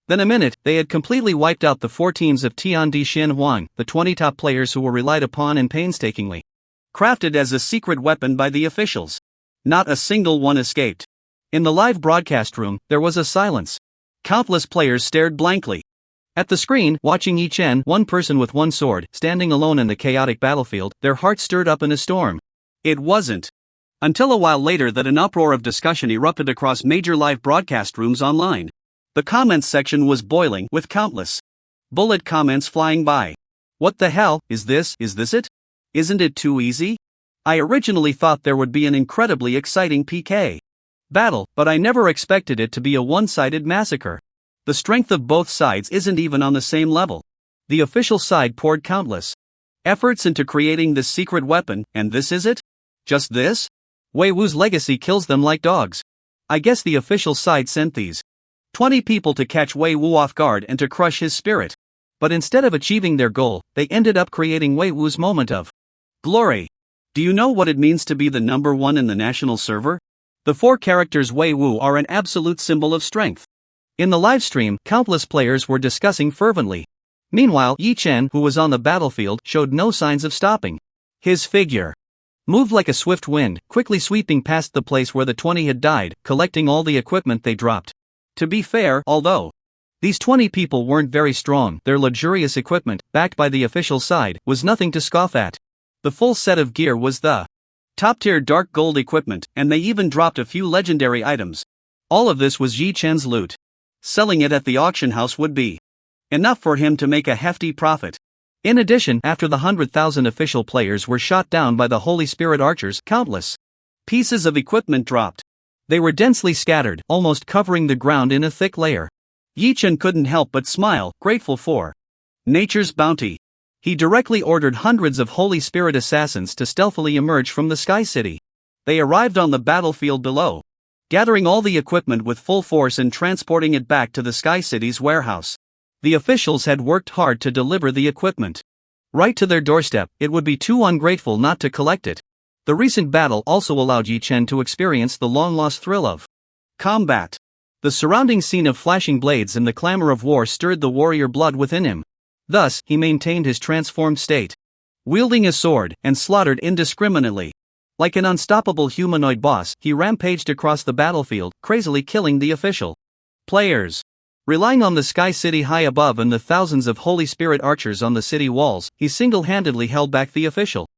than a minute, they had completely wiped out the 4 teams of Tiandi Xian Huang, the 20 top players who were relied upon and painstakingly crafted as a secret weapon by the officials. Not a single one escaped. In the live broadcast room, there was a silence. Countless players stared blankly. At the screen, watching Yi Chen, one person with one sword, standing alone in the chaotic battlefield, their hearts stirred up in a storm. It wasn't until a while later that an uproar of discussion erupted across major live broadcast rooms online. The comments section was boiling, with countless bullet comments flying by. What the hell, is this it? Isn't it too easy? I originally thought there would be an incredibly exciting PK battle, but I never expected it to be a one-sided massacre. The strength of both sides isn't even on the same level. The official side poured countless efforts into creating this secret weapon, and this is it? Just this? Wei Wu's legacy kills them like dogs. I guess the official side sent these 20 people to catch Wei Wu off guard and to crush his spirit. But instead of achieving their goal, they ended up creating Wei Wu's moment of glory. Do you know what it means to be the number one in the national server? The 4 characters Wei Wu are an absolute symbol of strength. In the livestream, countless players were discussing fervently. Meanwhile, Yi Chen, who was on the battlefield, showed no signs of stopping. His figure moved like a swift wind, quickly sweeping past the place where the 20 had died, collecting all the equipment they dropped. To be fair, although these 20 people weren't very strong, their luxurious equipment, backed by the official side, was nothing to scoff at. The full set of gear was the top-tier dark gold equipment, and they even dropped a few legendary items. All of this was Yi Chen's loot. Selling it at the auction house would be enough for him to make a hefty profit. In addition, after the 100,000 official players were shot down by the Holy Spirit archers, countless pieces of equipment dropped. They were densely scattered, almost covering the ground in a thick layer. Yi Chen couldn't help but smile, grateful for nature's bounty. He directly ordered hundreds of Holy Spirit assassins to stealthily emerge from the Sky City. They arrived on the battlefield below, gathering all the equipment with full force and transporting it back to the Sky City's warehouse. The officials had worked hard to deliver the equipment right to their doorstep. It would be too ungrateful not to collect it. The recent battle also allowed Yi Chen to experience the long-lost thrill of combat. The surrounding scene of flashing blades and the clamor of war stirred the warrior blood within him. Thus, he maintained his transformed state, wielding a sword, and slaughtered indiscriminately. Like an unstoppable humanoid boss, he rampaged across the battlefield, crazily killing the official players. Relying on the Sky City high above and the thousands of Holy Spirit archers on the city walls, he single-handedly held back the official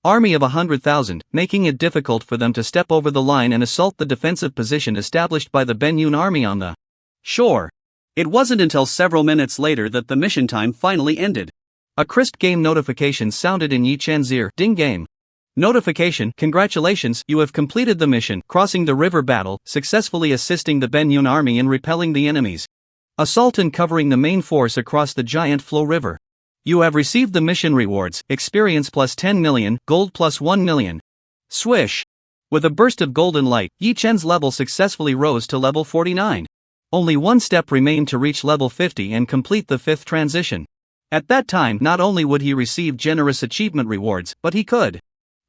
army of 100,000, making it difficult for them to step over the line and assault the defensive position established by the Benyun army on the shore. It wasn't until several minutes later that the mission time finally ended. A crisp game notification sounded in Yi Chen's ear. Ding game. Notification: congratulations, you have completed the mission, crossing the river battle, successfully assisting the Benyun army in repelling the enemies assault and covering the main force across the giant flow river. You have received the mission rewards: experience plus 10 million, gold plus 1 million. Swish! With a burst of golden light, Yi Chen's level successfully rose to level 49. Only one step remained to reach level 50 and complete the 5th transition. At that time, not only would he receive generous achievement rewards, but he could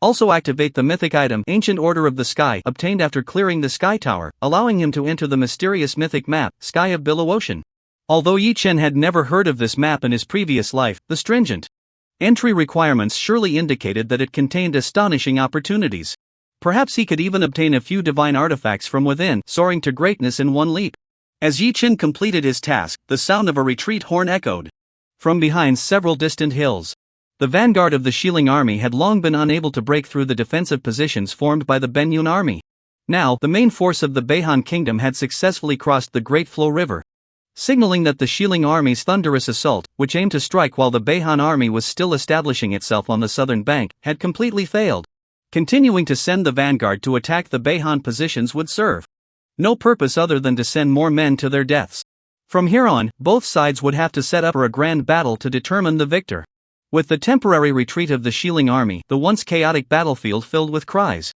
also activate the mythic item Ancient Order of the Sky, obtained after clearing the Sky Tower, allowing him to enter the mysterious mythic map, Sky of Billow Ocean. Although Yi Chen had never heard of this map in his previous life, the stringent entry requirements surely indicated that it contained astonishing opportunities. Perhaps he could even obtain a few divine artifacts from within, soaring to greatness in one leap. As Yi Chen completed his task, the sound of a retreat horn echoed from behind several distant hills. The vanguard of the Shilling army had long been unable to break through the defensive positions formed by the Benyun army. Now, the main force of the Beihan kingdom had successfully crossed the Great Flow River, signaling that the Shilling army's thunderous assault, which aimed to strike while the Beihan army was still establishing itself on the southern bank, had completely failed. Continuing to send the vanguard to attack the Beihan positions would serve no purpose other than to send more men to their deaths. From here on, both sides would have to set up for a grand battle to determine the victor. With the temporary retreat of the Shilling army, the once chaotic battlefield filled with cries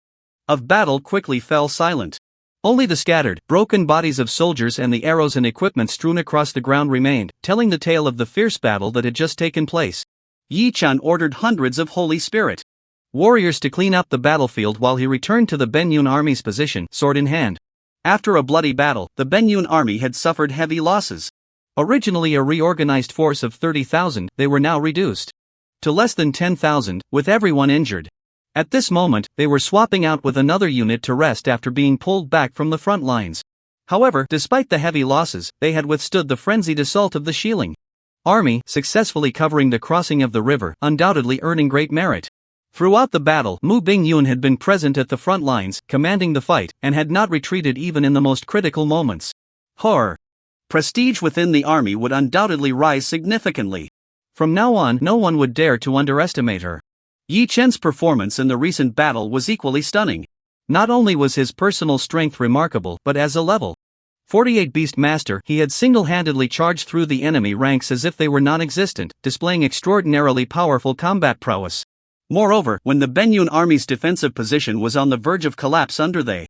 of battle quickly fell silent. Only the scattered, broken bodies of soldiers and the arrows and equipment strewn across the ground remained, telling the tale of the fierce battle that had just taken place. Yi Chen ordered hundreds of Holy Spirit warriors to clean up the battlefield while he returned to the Benyun army's position, sword in hand. After a bloody battle, the Benyun army had suffered heavy losses. Originally a reorganized force of 30,000, they were now reduced to less than 10,000, with everyone injured. At this moment, they were swapping out with another unit to rest after being pulled back from the front lines. However, despite the heavy losses, they had withstood the frenzied assault of the Shilling army successfully covering the crossing of the river, undoubtedly earning great merit. Throughout the battle, Mu Bingyun had been present at the front lines, commanding the fight, and had not retreated even in the most critical moments. Her prestige within the army would undoubtedly rise significantly. From now on, no one would dare to underestimate her. Yi Chen's performance in the recent battle was equally stunning. Not only was his personal strength remarkable, but as a level 48 Beast Master, he had single-handedly charged through the enemy ranks as if they were non-existent, displaying extraordinarily powerful combat prowess. Moreover, when the Benyun army's defensive position was on the verge of collapse under the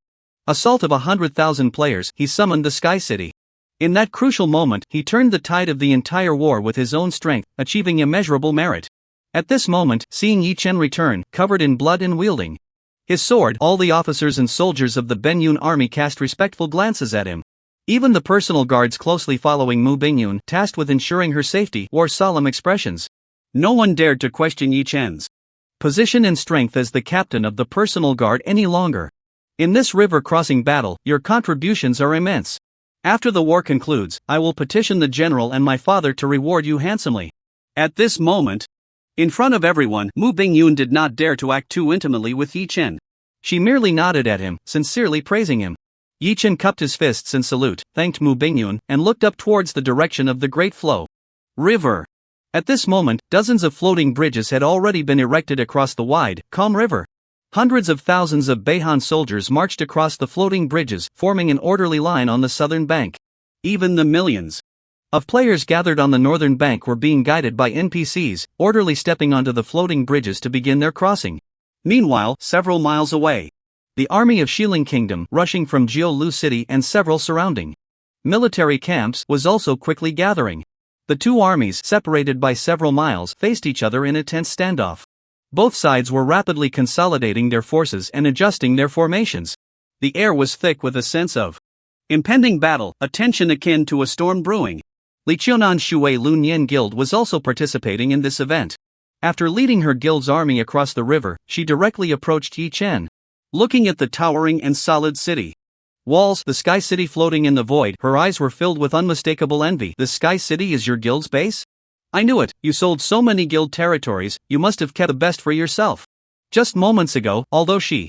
assault of 100,000 players, he summoned the Sky City. In that crucial moment, he turned the tide of the entire war with his own strength, achieving immeasurable merit. At this moment, seeing Yi Chen return, covered in blood and wielding his sword, all the officers and soldiers of the Benyun army cast respectful glances at him. Even the personal guards closely following Mu Bingyun, tasked with ensuring her safety, wore solemn expressions. No one dared to question Yi Chen's position and strength as the captain of the personal guard any longer. In this river-crossing battle, your contributions are immense. After the war concludes, I will petition the general and my father to reward you handsomely. At this moment, in front of everyone, Mu Bingyun did not dare to act too intimately with Yi Chen. She merely nodded at him, sincerely praising him. Yi Chen cupped his fists in salute, thanked Mu Bingyun, and looked up towards the direction of the Great Flow River. At this moment, dozens of floating bridges had already been erected across the wide, calm river. Hundreds of thousands of Beihan soldiers marched across the floating bridges, forming an orderly line on the southern bank. Even the millions of players gathered on the northern bank were being guided by NPCs, orderly stepping onto the floating bridges to begin their crossing. Meanwhile, several miles away, the army of Xiling Kingdom, rushing from Jiulu City and several surrounding military camps, was also quickly gathering. The two armies, separated by several miles, faced each other in a tense standoff. Both sides were rapidly consolidating their forces and adjusting their formations. The air was thick with a sense of impending battle, a tension akin to a storm brewing. Lichionan's Shui Lunyan Guild was also participating in this event. After leading her guild's army across the river, she directly approached Yi Chen. Looking at the towering and solid city walls, the Sky City floating in the void, her eyes were filled with unmistakable envy. The Sky City is your guild's base? I knew it, you sold so many guild territories, you must have kept the best for yourself. Just moments ago, although she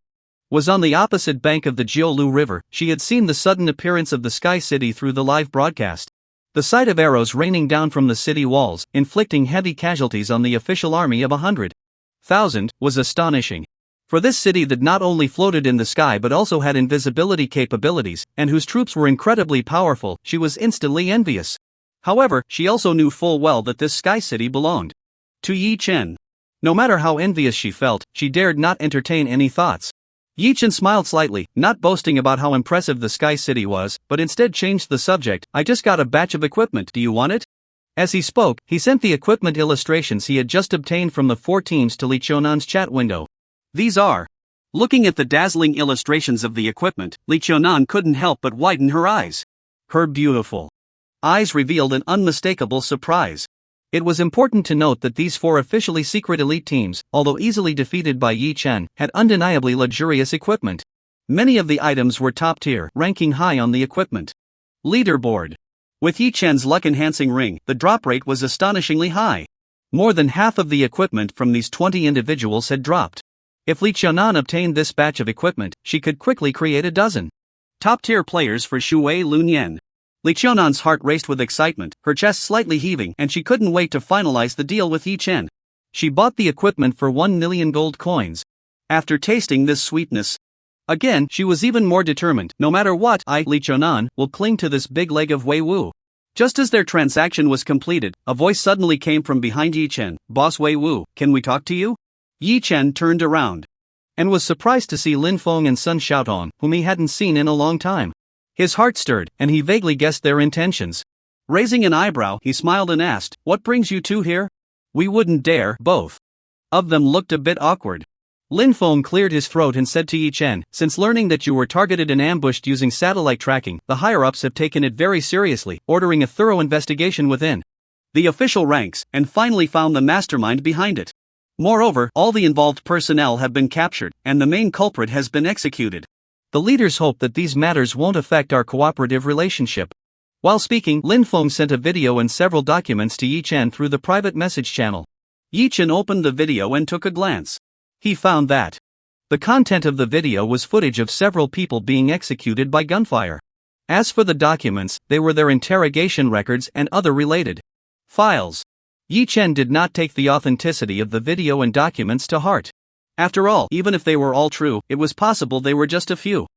was on the opposite bank of the Jiulu River, she had seen the sudden appearance of the Sky City through the live broadcast. The sight of arrows raining down from the city walls, inflicting heavy casualties on the official army of 100,000, was astonishing. For this city that not only floated in the sky but also had invisibility capabilities, and whose troops were incredibly powerful, she was instantly envious. However, she also knew full well that this Sky City belonged to Yi Chen. No matter how envious she felt, she dared not entertain any thoughts. Yi Chen smiled slightly, not boasting about how impressive the Sky City was, but instead changed the subject. I just got a batch of equipment, do you want it? As he spoke, he sent the equipment illustrations he had just obtained from the 4 teams to Li Chionan's chat window. These are. Looking at the dazzling illustrations of the equipment, Li Chionan couldn't help but widen her eyes. Her beautiful eyes revealed an unmistakable surprise. It was important to note that these 4 officially secret elite teams, although easily defeated by Yi Chen, had undeniably luxurious equipment. Many of the items were top tier, ranking high on the equipment leaderboard. With Yi Chen's luck-enhancing ring, the drop rate was astonishingly high. More than half of the equipment from these 20 individuals had dropped. If Li Chionan obtained this batch of equipment, she could quickly create a dozen top-tier players for Shui Lunyan. Li Chionan's heart raced with excitement, her chest slightly heaving, and she couldn't wait to finalize the deal with Yi Chen. She bought the equipment for 1 million gold coins. After tasting this sweetness again, she was even more determined. No matter what, Li Chionan, will cling to this big leg of Wei Wu. Just as their transaction was completed, a voice suddenly came from behind Yi Chen. Boss Wei Wu, can we talk to you? Yi Chen turned around and was surprised to see Lin Feng and Sun Xiaotong, whom he hadn't seen in a long time. His heart stirred, and he vaguely guessed their intentions. Raising an eyebrow, he smiled and asked, "What brings you two here?" "We wouldn't dare." Both of them looked a bit awkward. Lin Feng cleared his throat and said to Yi Chen, "Since learning that you were targeted and ambushed using satellite tracking, the higher-ups have taken it very seriously, ordering a thorough investigation within the official ranks, and finally found the mastermind behind it. Moreover, all the involved personnel have been captured, and the main culprit has been executed. The leaders hope that these matters won't affect our cooperative relationship." While speaking, Lin Feng sent a video and several documents to Yi Chen through the private message channel. Yi Chen opened the video and took a glance. He found that the content of the video was footage of several people being executed by gunfire. As for the documents, they were their interrogation records and other related files. Yi Chen did not take the authenticity of the video and documents to heart. After all, even if they were all true, it was possible they were just a few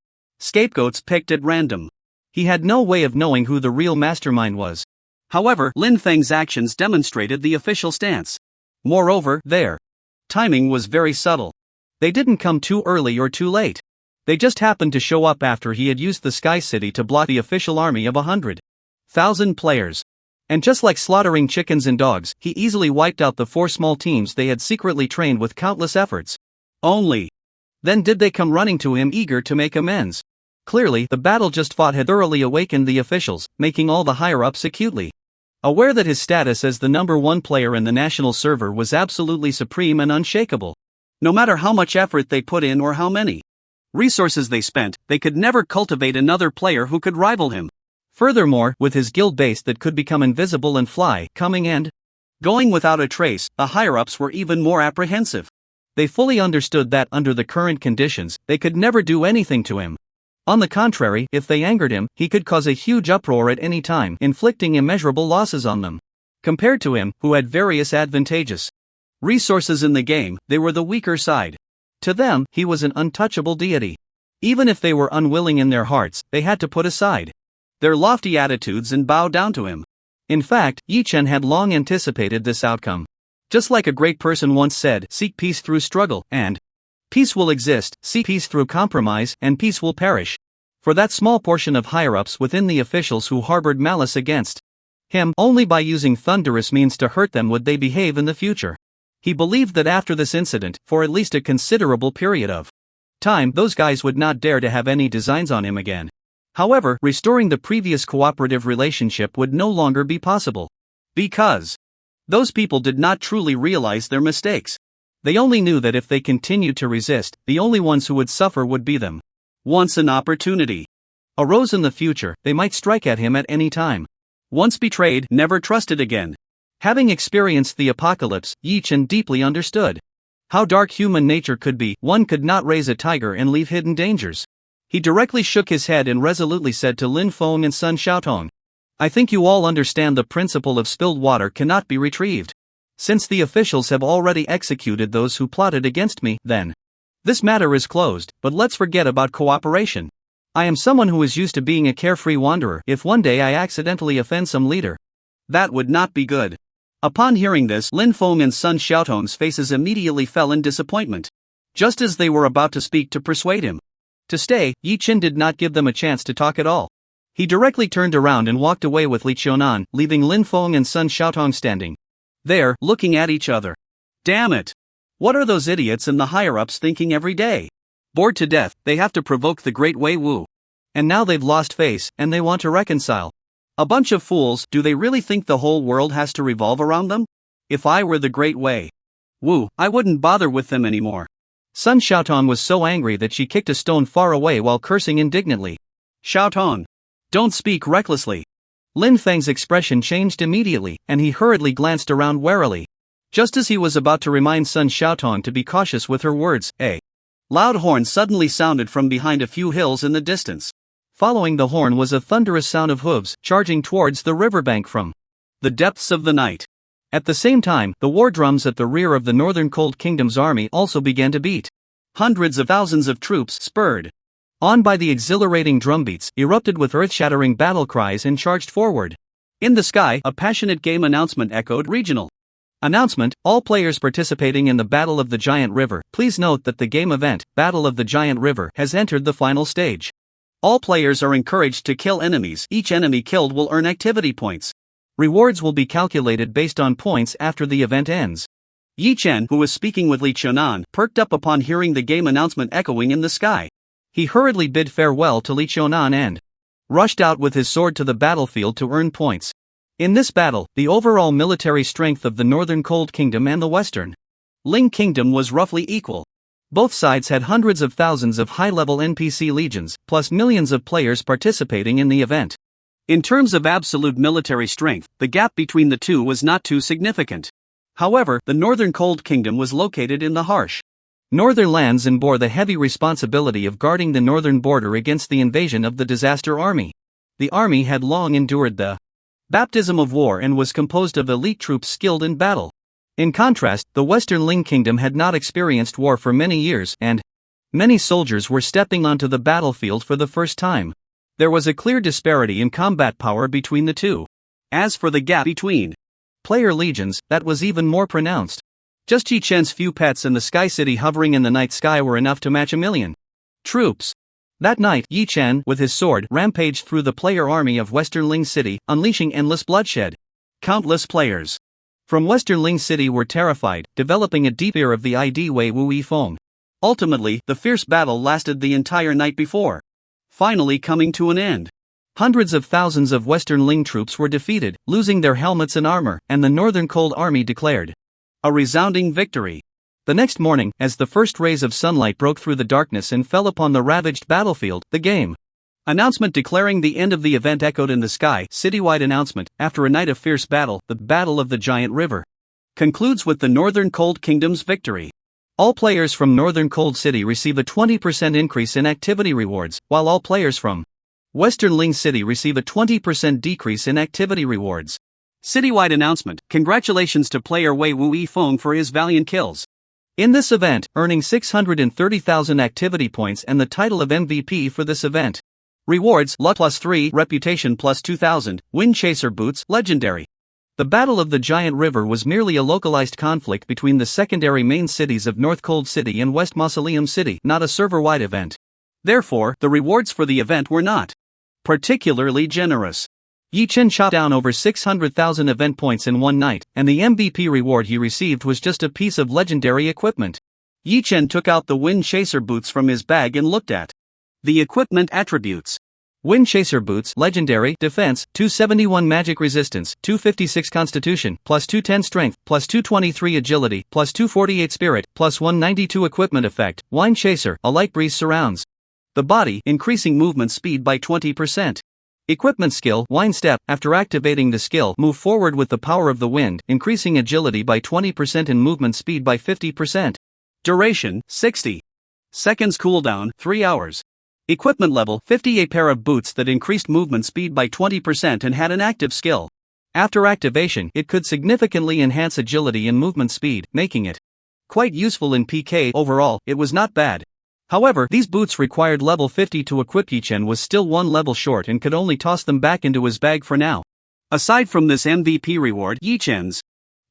scapegoats picked at random. He had no way of knowing who the real mastermind was. However, Lin Feng's actions demonstrated the official stance. Moreover, their timing was very subtle. They didn't come too early or too late. They just happened to show up after he had used the Sky City to block the official army of 100,000 players. And just like slaughtering chickens and dogs, he easily wiped out the 4 small teams they had secretly trained with countless efforts. Only then did they come running to him eager to make amends. Clearly, the battle just fought had thoroughly awakened the officials, making all the higher-ups acutely aware that his status as the #1 player in the national server was absolutely supreme and unshakable. No matter how much effort they put in or how many resources they spent, they could never cultivate another player who could rival him. Furthermore, with his guild base that could become invisible and fly, coming and going without a trace, the higher-ups were even more apprehensive. They fully understood that under the current conditions, they could never do anything to him. On the contrary, if they angered him, he could cause a huge uproar at any time, inflicting immeasurable losses on them. Compared to him, who had various advantageous resources in the game, they were the weaker side. To them, he was an untouchable deity. Even if they were unwilling in their hearts, they had to put aside their lofty attitudes and bow down to him. In fact, Yi Chen had long anticipated this outcome. Just like a great person once said, seek peace through struggle, and peace will exist, seek peace through compromise, and peace will perish. For that small portion of higher-ups within the officials who harbored malice against him, only by using thunderous means to hurt them would they behave in the future. He believed that after this incident, for at least a considerable period of time, those guys would not dare to have any designs on him again. However, restoring the previous cooperative relationship would no longer be possible. Because those people did not truly realize their mistakes. They only knew that if they continued to resist, the only ones who would suffer would be them. Once an opportunity arose in the future, they might strike at him at any time. Once betrayed, never trusted again. Having experienced the apocalypse, Yi Chen deeply understood how dark human nature could be. One could not raise a tiger and leave hidden dangers. He directly shook his head and resolutely said to Lin Feng and Sun Xiaotong, I think you all understand the principle of spilled water cannot be retrieved. Since the officials have already executed those who plotted against me, then this matter is closed, but let's forget about cooperation. I am someone who is used to being a carefree wanderer. If one day I accidentally offend some leader, that would not be good. Upon hearing this, Lin Feng and Sun Xiaotong's faces immediately fell in disappointment. Just as they were about to speak to persuade him to stay, Yi Chen did not give them a chance to talk at all. He directly turned around and walked away with Li Qiunan, leaving Lin Feng and Sun Xiaotong standing there, looking at each other. Damn it! What are those idiots in the higher-ups thinking every day? Bored to death, they have to provoke the Great Wei Wu. And now they've lost face, and they want to reconcile. A bunch of fools. Do they really think the whole world has to revolve around them? If I were the Great Wei Wu, I wouldn't bother with them anymore. Sun Xiaotong was so angry that she kicked a stone far away while cursing indignantly. Xiaotong, don't speak recklessly. Lin Feng's expression changed immediately, and he hurriedly glanced around warily. Just as he was about to remind Sun Xiaotong to be cautious with her words, a loud horn suddenly sounded from behind a few hills in the distance. Following the horn was a thunderous sound of hooves charging towards the riverbank from the depths of the night. At the same time, the war drums at the rear of the Northern Cold Kingdom's army also began to beat. Hundreds of thousands of troops, spurred on by the exhilarating drumbeats, erupted with earth-shattering battle cries and charged forward. In the sky, a passionate game announcement echoed. Regional announcement: all players participating in the Battle of the Giant River, please note that the game event, Battle of the Giant River, has entered the final stage. All players are encouraged to kill enemies. Each enemy killed will earn activity points. Rewards will be calculated based on points after the event ends. Yi Chen, who was speaking with Li Qiunan, perked up upon hearing the game announcement echoing in the sky. He hurriedly bid farewell to Li Qiunan and rushed out with his sword to the battlefield to earn points. In this battle, the overall military strength of the Northern Cold Kingdom and the Western Ling Kingdom was roughly equal. Both sides had hundreds of thousands of high-level NPC legions, plus millions of players participating in the event. In terms of absolute military strength, the gap between the two was not too significant. However, the Northern Cold Kingdom was located in the harsh northern lands and bore the heavy responsibility of guarding the northern border against the invasion of the Disaster Army. The army had long endured the baptism of war and was composed of elite troops skilled in battle. In contrast, the Western Ling Kingdom had not experienced war for many years, and many soldiers were stepping onto the battlefield for the first time. There was a clear disparity in combat power between the two. As for the gap between player legions, that was even more pronounced. Just Yi Chen's few pets and the Sky City hovering in the night sky were enough to match 1,000,000 troops. That night, Yi Chen, with his sword, rampaged through the player army of Western Ling City, unleashing endless bloodshed. Countless players from Western Ling City were terrified, developing a deep fear of the ID Wei Wu Yifeng. Ultimately, the fierce battle lasted the entire night before finally coming to an end. Hundreds of thousands of Western Ling troops were defeated, losing their helmets and armor, and the Northern Cold Army declared a resounding victory. The next morning, as the first rays of sunlight broke through the darkness and fell upon the ravaged battlefield, the game announcement declaring the end of the event echoed in the sky. Citywide announcement: after a night of fierce battle, the Battle of the Giant River concludes with the Northern Cold Kingdom's victory. All players from Northern Cold City receive a 20% increase in activity rewards, while all players from Western Ling City receive a 20% decrease in activity rewards. Citywide announcement: congratulations to player Wei Wu Yifeng for his valiant kills in this event, earning 630,000 activity points and the title of MVP for this event. Rewards: Luck +3, Reputation +2,000, Wind Chaser Boots, Legendary. The Battle of the Giant River was merely a localized conflict between the secondary main cities of North Cold City and West Mausoleum City, not a server-wide event. Therefore, the rewards for the event were not particularly generous. Yi Chen chopped down over 600,000 event points in one night, and the MVP reward he received was just a piece of legendary equipment. Yi Chen took out the Wind Chaser Boots from his bag and looked at the equipment attributes. Wind Chaser Boots, Legendary, Defense, 271 Magic Resistance, 256 Constitution, +210 Strength, +223 Agility, +248 Spirit, +192 Equipment Effect. Wind Chaser, a light breeze surrounds the body, increasing movement speed by 20%. Equipment skill, Wind Step. After activating the skill, move forward with the power of the wind, increasing agility by 20% and movement speed by 50%. Duration, 60 seconds. Cooldown, 3 hours. Equipment level, 50. A pair of boots that increased movement speed by 20% and had an active skill. After activation, it could significantly enhance agility and movement speed, making it quite useful in PK. Overall, it was not bad. However, these boots required level 50 to equip. Yi Chen was still one level short and could only toss them back into his bag for now. Aside from this MVP reward, Yi Chen's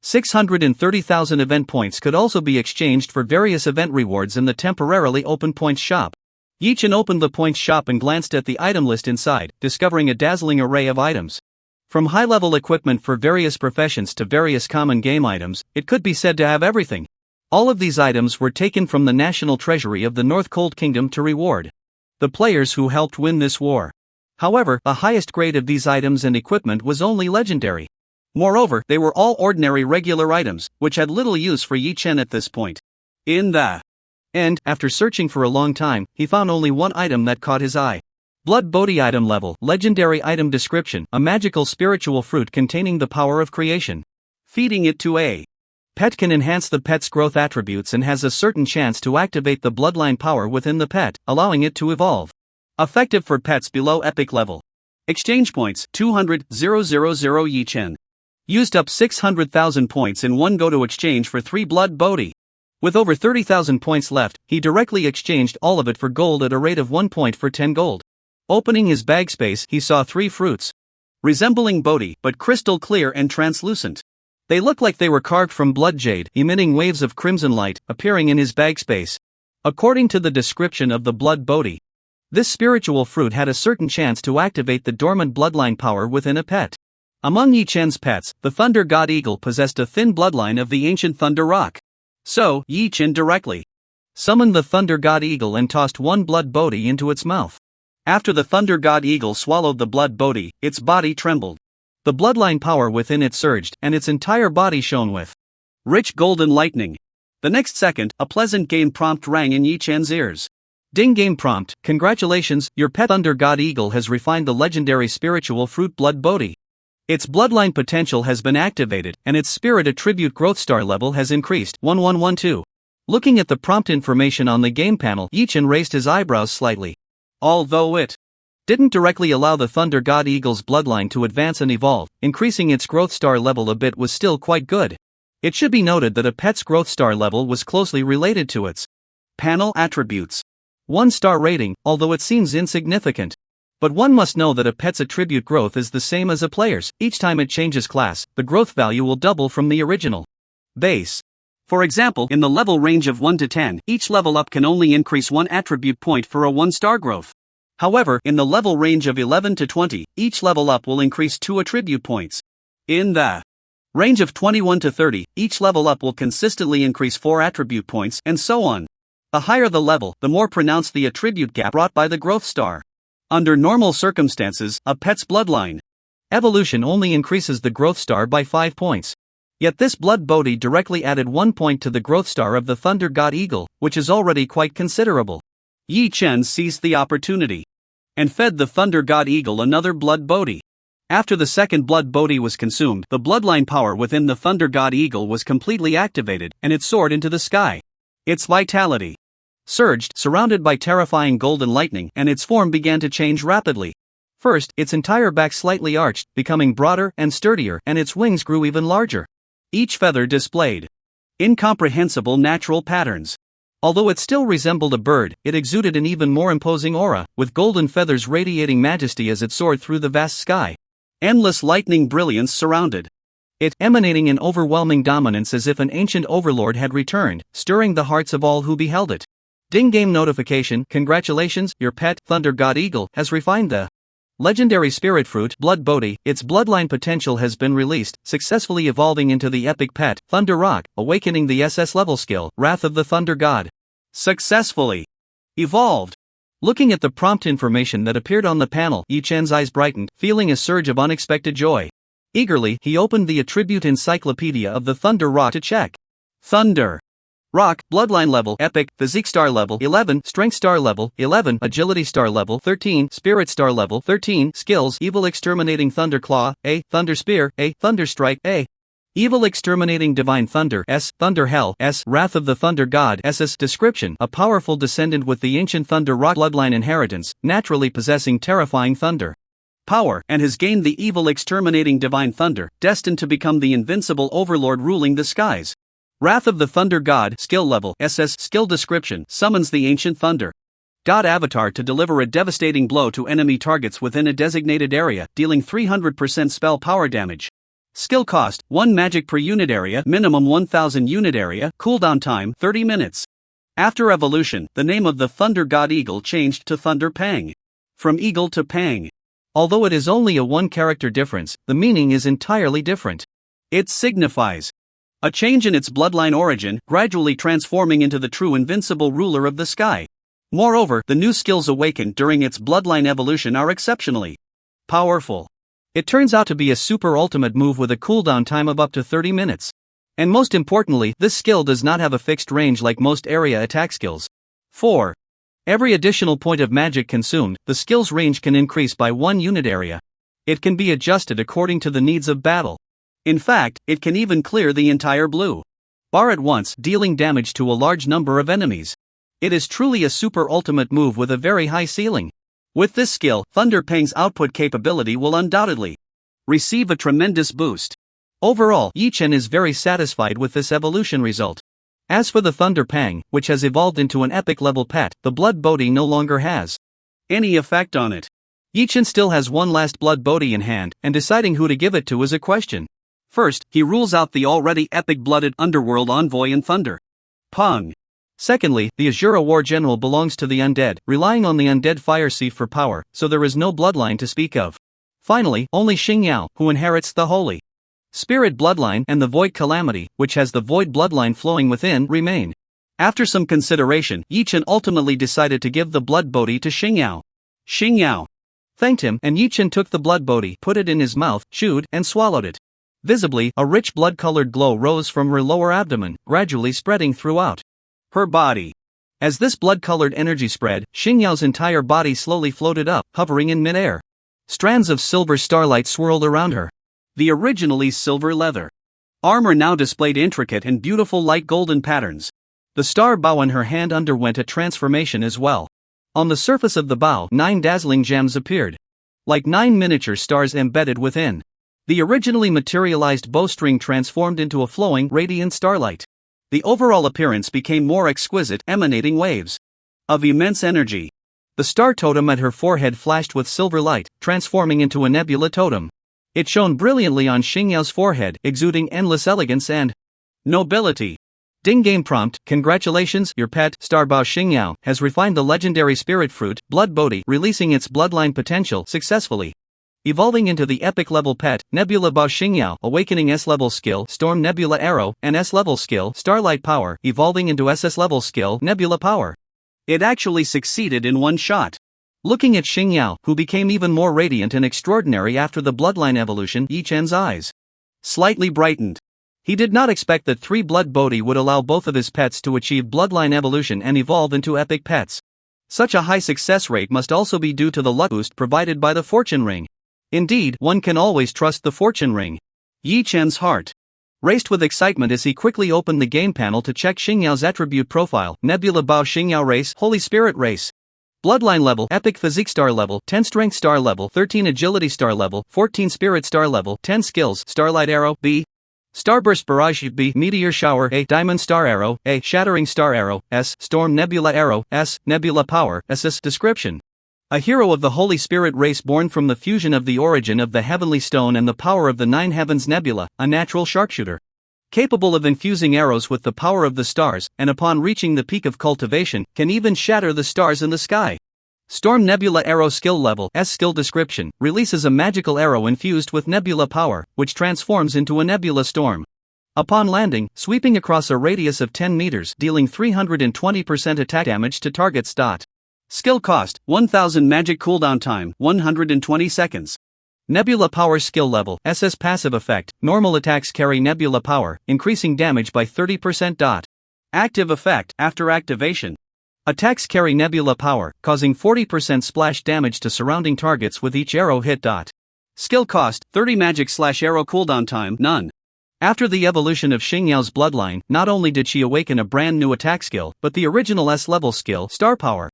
630,000 event points could also be exchanged for various event rewards in the temporarily open points shop. Yi Chen opened the points shop and glanced at the item list inside, discovering a dazzling array of items. From high-level equipment for various professions to various common game items, it could be said to have everything. All of these items were taken from the national treasury of the North Cold Kingdom to reward the players who helped win this war. However, the highest grade of these items and equipment was only legendary. Moreover, they were all ordinary regular items, which had little use for Yi Chen at this point. In the end, after searching for a long time, he found only one item that caught his eye. Blood Bodhi item level, legendary item description, a magical spiritual fruit containing the power of creation. Feeding it to a pet can enhance the pet's growth attributes and has a certain chance to activate the bloodline power within the pet, allowing it to evolve. Effective for pets below epic level. Exchange points, 200,000. Yi Chen used up 600,000 points in one go to exchange for 3 Blood Bodhi. With over 30,000 points left, he directly exchanged all of it for gold at a rate of 1 point for 10 gold. Opening his bag space, he saw 3 fruits resembling Bodhi, but crystal clear and translucent. They looked like they were carved from blood jade, emitting waves of crimson light, appearing in his bag space. According to the description of the Blood Bodhi, this spiritual fruit had a certain chance to activate the dormant bloodline power within a pet. Among Yi Chen's pets, the Thunder God Eagle possessed a thin bloodline of the ancient Thunder Rock. So, Yi Chen directly summoned the Thunder God Eagle and tossed 1 Blood Bodhi into its mouth. After the Thunder God Eagle swallowed the Blood Bodhi, its body trembled. The bloodline power within it surged, and its entire body shone with rich golden lightning. The next second, a pleasant game prompt rang in Yi Chen's ears. Ding game prompt, congratulations, your pet Thunder God Eagle has refined the legendary spiritual fruit Blood Bodhi. Its bloodline potential has been activated, and its spirit attribute growth star level has increased. 1112. Looking at the prompt information on the game panel, Yichin raised his eyebrows slightly. Although it didn't directly allow the Thunder God Eagle's bloodline to advance and evolve, increasing its growth star level a bit was still quite good. It should be noted that a pet's growth star level was closely related to its panel attributes. 1-star rating, although it seems insignificant. But one must know that a pet's attribute growth is the same as a player's. Each time it changes class, the growth value will double from the original base. For example, in the level range of 1 to 10, each level up can only increase 1 attribute point for a 1-star growth. However, in the level range of 11 to 20, each level up will increase 2 attribute points. In the range of 21 to 30, each level up will consistently increase 4 attribute points, and so on. The higher the level, the more pronounced the attribute gap brought by the growth star. Under normal circumstances, a pet's bloodline evolution only increases the growth star by 5 points. Yet this Blood Bodhi directly added 1 point to the growth star of the Thunder God Eagle, which is already quite considerable. Yi Chen seized the opportunity and fed the Thunder God Eagle another Blood Bodhi. After the second Blood Bodhi was consumed, the bloodline power within the Thunder God Eagle was completely activated, and it soared into the sky. Its vitality surged, surrounded by terrifying golden lightning, and its form began to change rapidly. First, its entire back slightly arched, becoming broader and sturdier, and its wings grew even larger. Each feather displayed incomprehensible natural patterns. Although it still resembled a bird, it exuded an even more imposing aura, with golden feathers radiating majesty as it soared through the vast sky. Endless lightning brilliance surrounded it, emanating an overwhelming dominance as if an ancient overlord had returned, stirring the hearts of all who beheld it. Ding game notification, congratulations, your pet, Thunder God Eagle, has refined the legendary spirit fruit, Blood Bodhi. Its bloodline potential has been released, successfully evolving into the epic pet, Thunder Rock, awakening the SS level skill, Wrath of the Thunder God. Successfully evolved. Looking at the prompt information that appeared on the panel, Yi Chen's eyes brightened, feeling a surge of unexpected joy. Eagerly, he opened the attribute encyclopedia of the Thunder Rock to check. Thunder Rock, bloodline level, epic, physique star level 11, strength star level 11, agility star level 13, spirit star level 13, skills, evil exterminating thunder claw, A, thunder spear, A, thunder strike, A, evil exterminating divine thunder, S, thunder hell, S, wrath of the thunder god, SS. Description, a powerful descendant with the ancient Thunder Rock bloodline inheritance, naturally possessing terrifying thunder power, and has gained the evil exterminating divine thunder, destined to become the invincible overlord ruling the skies. Wrath of the Thunder God, skill level, SS. Skill description, summons the ancient thunder god avatar to deliver a devastating blow to enemy targets within a designated area, dealing 300% spell power damage. Skill cost, 1 magic per unit area, minimum 1000 unit area, cooldown time, 30 minutes. After evolution, the name of the Thunder God Eagle changed to Thunder Pang. From Eagle to Pang. Although it is only a 1-character difference, the meaning is entirely different. It signifies a change in its bloodline origin, gradually transforming into the true invincible ruler of the sky. Moreover, the new skills awakened during its bloodline evolution are exceptionally powerful. It turns out to be a super ultimate move with a cooldown time of up to 30 minutes. And most importantly, this skill does not have a fixed range like most area attack skills. 4. Every additional point of magic consumed, the skill's range can increase by 1 unit area. It can be adjusted according to the needs of battle. In fact, it can even clear the entire blue bar at once, dealing damage to a large number of enemies. It is truly a super ultimate move with a very high ceiling. With this skill, Thunder Pang's output capability will undoubtedly receive a tremendous boost. Overall, Yi Chen is very satisfied with this evolution result. As for the Thunder Pang, which has evolved into an epic level pet, the Blood Bodhi no longer has any effect on it. Yi Chen still has one last Blood Bodhi in hand, and deciding who to give it to is a question. First, he rules out the already epic-blooded underworld envoy in Thunder Pang. Secondly, the Azura war general belongs to the undead, relying on the undead fire sea for power, so there is no bloodline to speak of. Finally, only Xingyao, who inherits the holy spirit bloodline, and the void calamity, which has the void bloodline flowing within, remain. After some consideration, Yi Chen ultimately decided to give the Blood Bodhi to Xingyao. Xingyao thanked him, and Yi Chen took the Blood Bodhi, put it in his mouth, chewed, and swallowed it. Visibly, a rich blood-colored glow rose from her lower abdomen, gradually spreading throughout her body. As this blood-colored energy spread, Xingyao's entire body slowly floated up, hovering in midair. Strands of silver starlight swirled around her. The originally silver leather armor now displayed intricate and beautiful light golden patterns. The star bow in her hand underwent a transformation as well. On the surface of the bow, 9 dazzling gems appeared, like 9 miniature stars embedded within. The originally materialized bowstring transformed into a flowing, radiant starlight. The overall appearance became more exquisite, emanating waves of immense energy. The star totem at her forehead flashed with silver light, transforming into a nebula totem. It shone brilliantly on Xingyao's forehead, exuding endless elegance and nobility. Ding game prompt: congratulations, your pet, Starbao Xingyao, has refined the legendary spirit fruit, Blood Bodhi, releasing its bloodline potential successfully. Evolving into the epic level pet, Nebula Bao Xingyao, awakening S-level skill, Storm Nebula Arrow, and S-level skill, Starlight Power, evolving into SS level skill, Nebula Power. It actually succeeded in one shot. Looking at Xingyao, who became even more radiant and extraordinary after the bloodline evolution, Yi Chen's eyes slightly brightened. He did not expect that 3 Blood Bodhi would allow both of his pets to achieve bloodline evolution and evolve into epic pets. Such a high success rate must also be due to the luck boost provided by the fortune ring. Indeed, one can always trust the fortune ring. Yi Chen's heart raced with excitement as he quickly opened the game panel to check Xingyao's attribute profile: Nebula Bao Xingyao race, Holy Spirit race. Bloodline level, Epic Physique star level, 10 Strength star level, 13 Agility star level, 14 Spirit star level, 10 Skills, Starlight Arrow, B. Starburst Barrage, B. Meteor Shower, A. Diamond Star Arrow, A. Shattering Star Arrow, S. Storm Nebula Arrow, S. Nebula Power, SS. Description: a hero of the Holy Spirit race born from the fusion of the origin of the Heavenly Stone and the power of the 9 Heavens Nebula, a natural sharpshooter. Capable of infusing arrows with the power of the stars, and upon reaching the peak of cultivation, can even shatter the stars in the sky. Storm Nebula Arrow skill level, S. Skill description: releases a magical arrow infused with nebula power, which transforms into a nebula storm. Upon landing, sweeping across a radius of 10 meters, dealing 320% attack damage to targets. Skill cost, 1000 magic cooldown time, 120 seconds. Nebula Power skill level, SS passive effect: normal attacks carry nebula power, increasing damage by 30%. Active effect: after activation, attacks carry nebula power, causing 40% splash damage to surrounding targets with each arrow hit. Skill cost, 30 magic/arrow cooldown time, none. After the evolution of Xingyao's bloodline, not only did she awaken a brand new attack skill, but the original S-level skill, Star Power,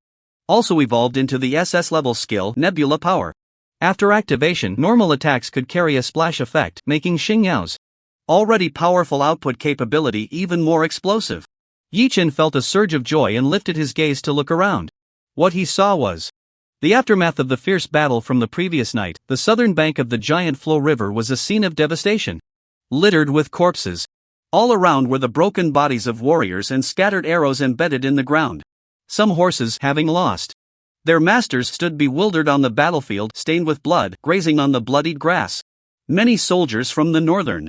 also evolved into the SS level skill, Nebula Power. After activation, normal attacks could carry a splash effect, making Xingyao's already powerful output capability even more explosive. Yi Chen felt a surge of joy and lifted his gaze to look around. What he saw was the aftermath of the fierce battle from the previous night. The southern bank of the giant flow river was a scene of devastation, littered with corpses. All around were the broken bodies of warriors and scattered arrows embedded in the ground. Some horses, having lost their masters, stood bewildered on the battlefield, stained with blood, grazing on the bloodied grass. Many soldiers from the northern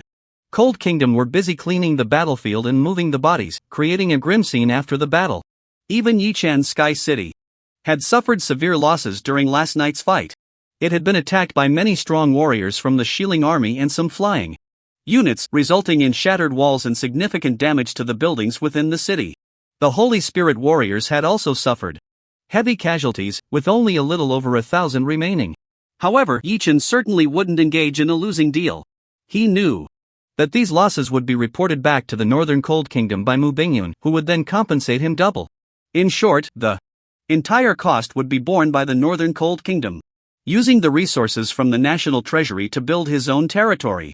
Cold Kingdom were busy cleaning the battlefield and moving the bodies, creating a grim scene after the battle. Even Yi Chan's Sky City had suffered severe losses during last night's fight. It had been attacked by many strong warriors from the Shilling army and some flying units, resulting in shattered walls and significant damage to the buildings within the city. The Holy Spirit warriors had also suffered heavy casualties, with only a little over 1,000 remaining. However, Yi Chen certainly wouldn't engage in a losing deal. He knew that these losses would be reported back to the Northern Cold Kingdom by Mu Bingyun, who would then compensate him double. In short, the entire cost would be borne by the Northern Cold Kingdom, using the resources from the national treasury to build his own territory.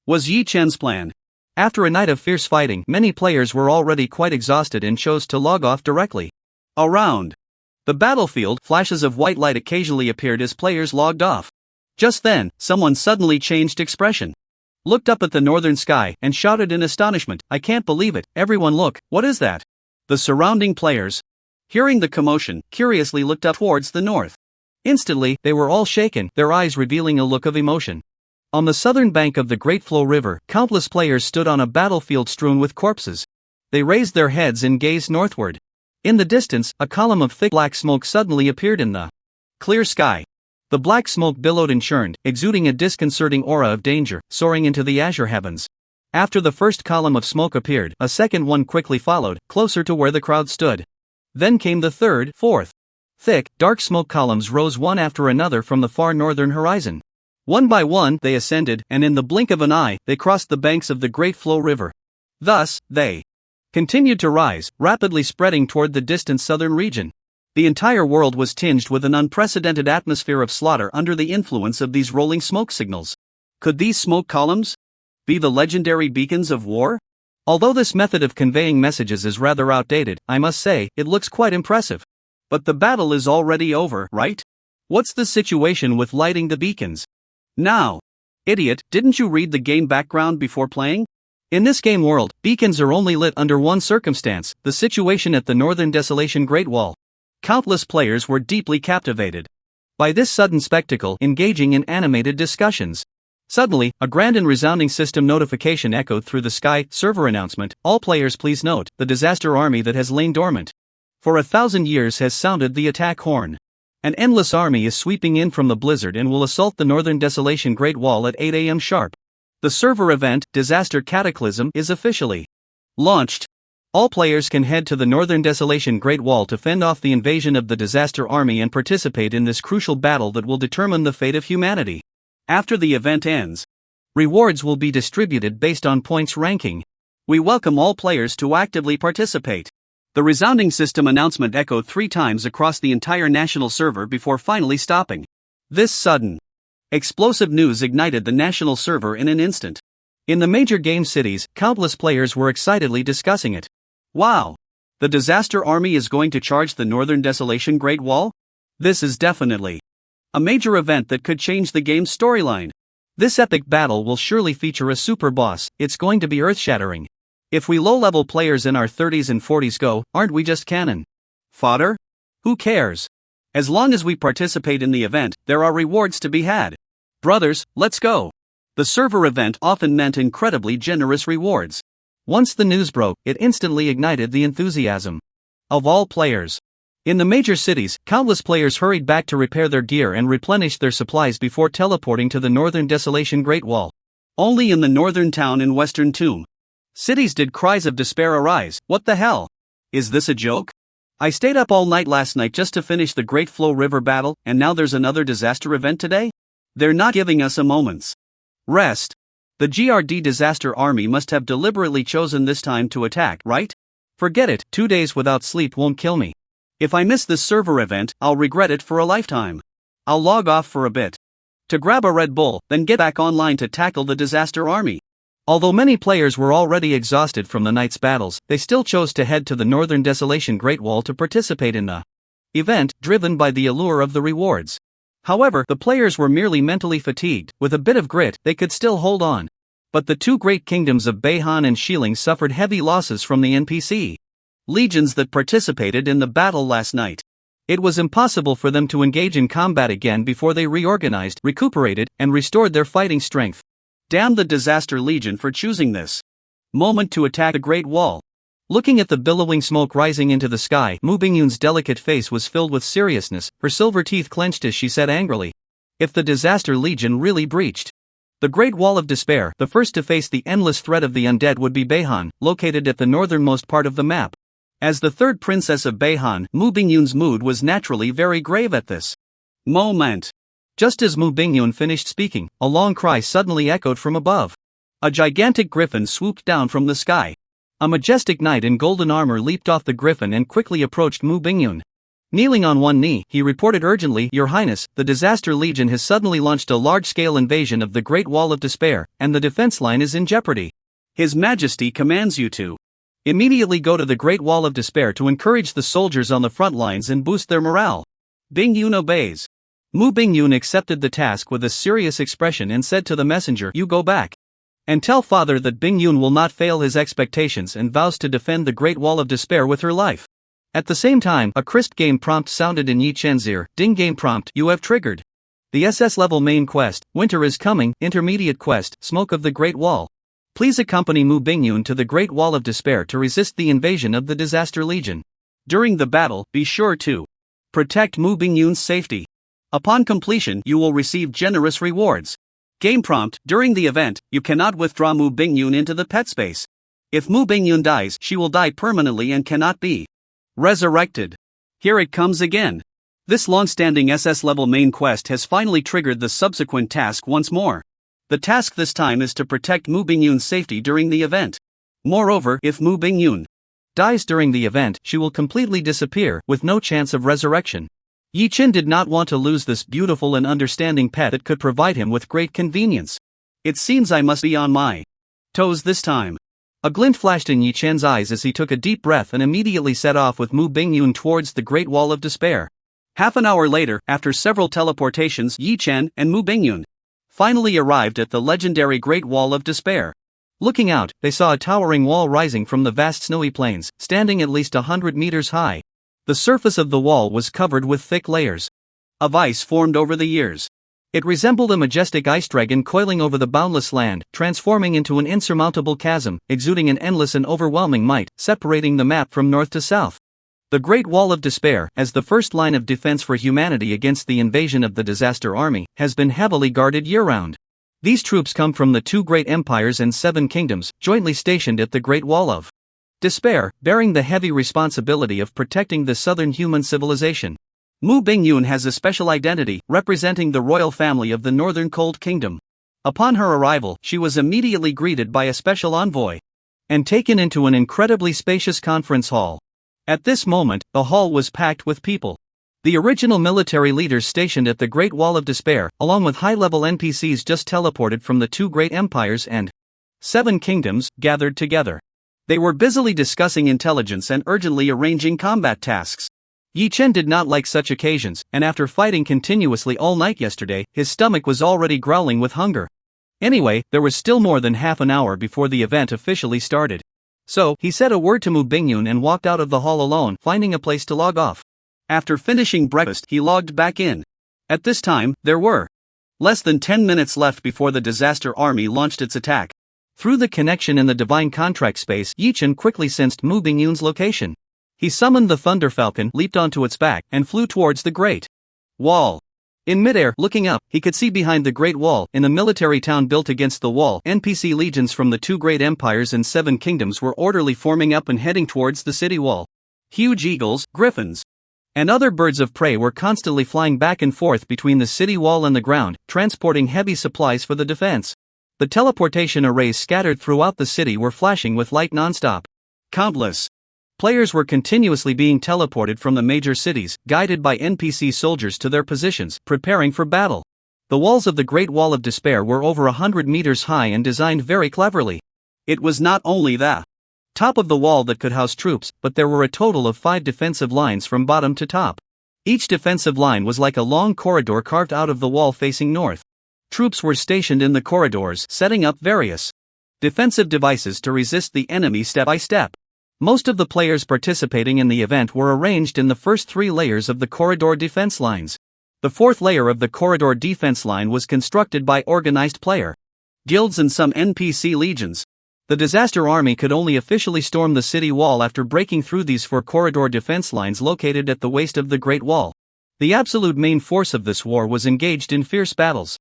Was Yi Chen's plan. After a night of fierce fighting, many players were already quite exhausted and chose to log off directly. Around the battlefield, flashes of white light occasionally appeared as players logged off. Just then, someone suddenly changed expression, looked up at the northern sky, and shouted in astonishment, "I can't believe it, everyone look, what is that?" The surrounding players, hearing the commotion, curiously looked up towards the north. Instantly, they were all shaken, their eyes revealing a look of emotion. On the southern bank of the Great Flow River, countless players stood on a battlefield strewn with corpses. They raised their heads and gazed northward. In the distance, a column of thick black smoke suddenly appeared in the clear sky. The black smoke billowed and churned, exuding a disconcerting aura of danger, soaring into the azure heavens. After the first column of smoke appeared, a second one quickly followed, closer to where the crowd stood. Then came the third, fourth. Thick, dark smoke columns rose one after another from the far northern horizon. One by one, they ascended, and in the blink of an eye, they crossed the banks of the Great Flow River. Thus, they continued to rise, rapidly spreading toward the distant southern region. The entire world was tinged with an unprecedented atmosphere of slaughter under the influence of these rolling smoke signals. Could these smoke columns be the legendary beacons of war? Although this method of conveying messages is rather outdated, I must say, it looks quite impressive. But the battle is already over, right? What's the situation with lighting the beacons? Now, idiot, didn't you read the game background before playing? In this game world, beacons are only lit under one circumstance, the situation at the Northern Desolation Great Wall. Countless players were deeply captivated by this sudden spectacle, engaging in animated discussions. Suddenly, a grand and resounding system notification echoed through the sky. Server announcement: all players please note, the disaster army that has lain dormant for 1,000 years has sounded the attack horn. An endless army is sweeping in from the blizzard and will assault the Northern Desolation Great Wall at 8 a.m. sharp. The server event, Disaster Cataclysm, is officially launched. All players can head to the Northern Desolation Great Wall to fend off the invasion of the disaster army and participate in this crucial battle that will determine the fate of humanity. After the event ends, rewards will be distributed based on points ranking. We welcome all players to actively participate. The resounding system announcement echoed 3 times across the entire national server before finally stopping. This sudden, explosive news ignited the national server in an instant. In the major game cities, countless players were excitedly discussing it. Wow! The disaster army is going to charge the Northern Desolation Great Wall? This is definitely a major event that could change the game's storyline. This epic battle will surely feature a super boss. It's going to be earth-shattering. If we low-level players in our 30s and 40s go, aren't we just cannon fodder? Who cares? As long as we participate in the event, there are rewards to be had. Brothers, let's go! The server event often meant incredibly generous rewards. Once the news broke, it instantly ignited the enthusiasm of all players. In the major cities, countless players hurried back to repair their gear and replenish their supplies before teleporting to the Northern Desolation Great Wall. Only in the northern town in Western Tomb cities did cries of despair arise. What the hell? Is this a joke? I stayed up all night last night just to finish the Great Flow River battle, and now there's another disaster event today? They're not giving us a moment's rest. The GRD disaster army must have deliberately chosen this time to attack, right? Forget it, 2 days without sleep won't kill me. If I miss this server event, I'll regret it for a lifetime. I'll log off for a bit to grab a Red Bull, then get back online to tackle the disaster army. Although many players were already exhausted from the night's battles, they still chose to head to the Northern Desolation Great Wall to participate in the event, driven by the allure of the rewards. However, the players were merely mentally fatigued. With a bit of grit, they could still hold on. But the 2 great kingdoms of Beihan and Xiling suffered heavy losses from the NPC legions that participated in the battle last night. It was impossible for them to engage in combat again before they reorganized, recuperated, and restored their fighting strength. Damn the Disaster Legion for choosing this moment to attack the Great Wall. Looking at the billowing smoke rising into the sky, Mu Bingyun's delicate face was filled with seriousness, her silver teeth clenched as she said angrily, if the Disaster Legion really breached the Great Wall of Despair, the first to face the endless threat of the undead would be Beihan, located at the northernmost part of the map. As the third princess of Beihan, Mu Bingyun's mood was naturally very grave at this moment. Just as Mu Bingyun finished speaking, a long cry suddenly echoed from above. A gigantic griffin swooped down from the sky. A majestic knight in golden armor leaped off the griffin and quickly approached Mu Bingyun. Kneeling on one knee, he reported urgently, Your Highness, the Disaster Legion has suddenly launched a large-scale invasion of the Great Wall of Despair, and the defense line is in jeopardy. His Majesty commands you to immediately go to the Great Wall of Despair to encourage the soldiers on the front lines and boost their morale. Bingyun obeys. Mu Bingyun accepted the task with a serious expression and said to the messenger, You go back and tell father that Bingyun will not fail his expectations and vows to defend the Great Wall of Despair with her life. At the same time, a crisp game prompt sounded in Yi Chen's ear. Ding game prompt, you have triggered the SS level main quest, Winter is Coming, intermediate quest, Smoke of the Great Wall. Please accompany Mu Bingyun to the Great Wall of Despair to resist the invasion of the Disaster Legion. During the battle, be sure to protect Mu Bingyun's safety. Upon completion, you will receive generous rewards. Game prompt, during the event, you cannot withdraw Mu Bingyun into the pet space. If Mu Bingyun dies, she will die permanently and cannot be Resurrected. Here it comes again. This long-standing SS-level main quest has finally triggered the subsequent task once more. The task this time is to protect Mu Bingyun's safety during the event. Moreover, if Mu Bingyun dies during the event, she will completely disappear, with no chance of resurrection. Yi Chen did not want to lose this beautiful and understanding pet that could provide him with great convenience. It seems I must be on my toes this time. A glint flashed in Yi Chen's eyes as he took a deep breath and immediately set off with Mu Bingyun towards the Great Wall of Despair. Half an hour later, after several teleportations, Yi Chen and Mu Bingyun finally arrived at the legendary Great Wall of Despair. Looking out, they saw a towering wall rising from the vast snowy plains, standing at least 100 meters high. The surface of the wall was covered with thick layers of ice formed over the years. It resembled a majestic ice dragon coiling over the boundless land, transforming into an insurmountable chasm, exuding an endless and overwhelming might, separating the map from north to south. The Great Wall of Despair, as the first line of defense for humanity against the invasion of the Disaster Army, has been heavily guarded year-round. These troops come from the 2 great empires and 7 kingdoms, jointly stationed at the Great Wall of Despair, bearing the heavy responsibility of protecting the southern human civilization. Mu Bingyun has a special identity, representing the royal family of the Northern Cold Kingdom. Upon her arrival, she was immediately greeted by a special envoy and taken into an incredibly spacious conference hall. At this moment, the hall was packed with people. The original military leaders stationed at the Great Wall of Despair, along with high-level NPCs just teleported from the 2 great empires and 7 kingdoms, gathered together. They were busily discussing intelligence and urgently arranging combat tasks. Yi Chen did not like such occasions, and after fighting continuously all night yesterday, his stomach was already growling with hunger. Anyway, there was still more than half an hour before the event officially started. So, he said a word to Mu Bingyun and walked out of the hall alone, finding a place to log off. After finishing breakfast, he logged back in. At this time, there were less than 10 minutes left before the Disaster Army launched its attack. Through the connection in the Divine Contract space, Yi Chen quickly sensed Mu Bingyun's location. He summoned the Thunder Falcon, leaped onto its back, and flew towards the Great Wall. In midair, looking up, he could see behind the Great Wall, in the military town built against the wall, NPC legions from the 2 great empires and 7 kingdoms were orderly forming up and heading towards the city wall. Huge eagles, griffins, and other birds of prey were constantly flying back and forth between the city wall and the ground, transporting heavy supplies for the defense. The teleportation arrays scattered throughout the city were flashing with light nonstop. Countless players were continuously being teleported from the major cities, guided by NPC soldiers to their positions, preparing for battle. The walls of the Great Wall of Despair were over 100 meters high and designed very cleverly. It was not only the top of the wall that could house troops, but there were a total of 5 defensive lines from bottom to top. Each defensive line was like a long corridor carved out of the wall facing north. Troops were stationed in the corridors, setting up various defensive devices to resist the enemy step by step. Most of the players participating in the event were arranged in the first 3 layers of the corridor defense lines. The 4th layer of the corridor defense line was constructed by organized player guilds and some NPC legions. The Disaster Army could only officially storm the city wall after breaking through these 4 corridor defense lines located at the waist of the Great Wall. The absolute main force of this war was engaged in fierce battles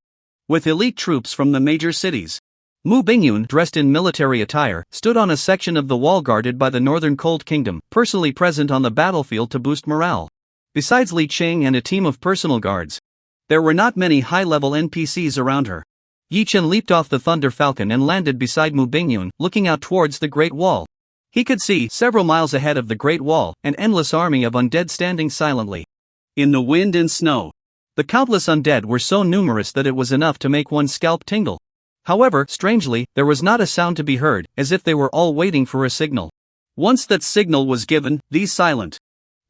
with elite troops from the major cities. Mu Bingyun, dressed in military attire, stood on a section of the wall guarded by the Northern Cold Kingdom, personally present on the battlefield to boost morale. Besides Li Qing and a team of personal guards, there were not many high-level NPCs around her. Yi Chen leaped off the Thunder Falcon and landed beside Mu Bingyun, looking out towards the Great Wall. He could see, several miles ahead of the Great Wall, an endless army of undead standing silently in the wind and snow. The countless undead were so numerous that it was enough to make one's scalp tingle. However, strangely, there was not a sound to be heard, as if they were all waiting for a signal. Once that signal was given, these silent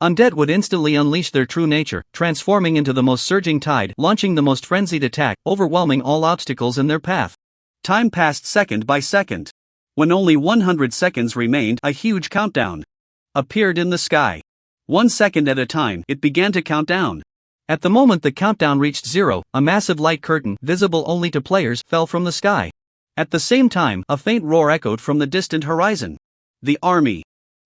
undead would instantly unleash their true nature, transforming into the most surging tide, launching the most frenzied attack, overwhelming all obstacles in their path. Time passed second by second. When only 100 seconds remained, a huge countdown appeared in the sky. 1 second at a time, it began to count down. At the moment the countdown reached 0, a massive light curtain, visible only to players, fell from the sky. At the same time, a faint roar echoed from the distant horizon. The army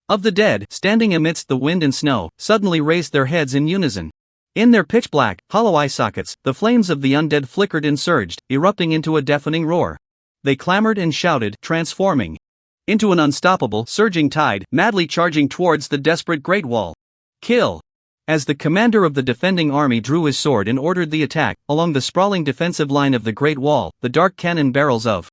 of the dead, standing amidst the wind and snow, suddenly raised their heads in unison. In their pitch-black, hollow eye sockets, the flames of the undead flickered and surged, erupting into a deafening roar. They clamored and shouted, transforming into an unstoppable, surging tide, madly charging towards the desperate Great Wall. Kill! As the commander of the defending army drew his sword and ordered the attack, along the sprawling defensive line of the Great Wall, the dark cannon barrels of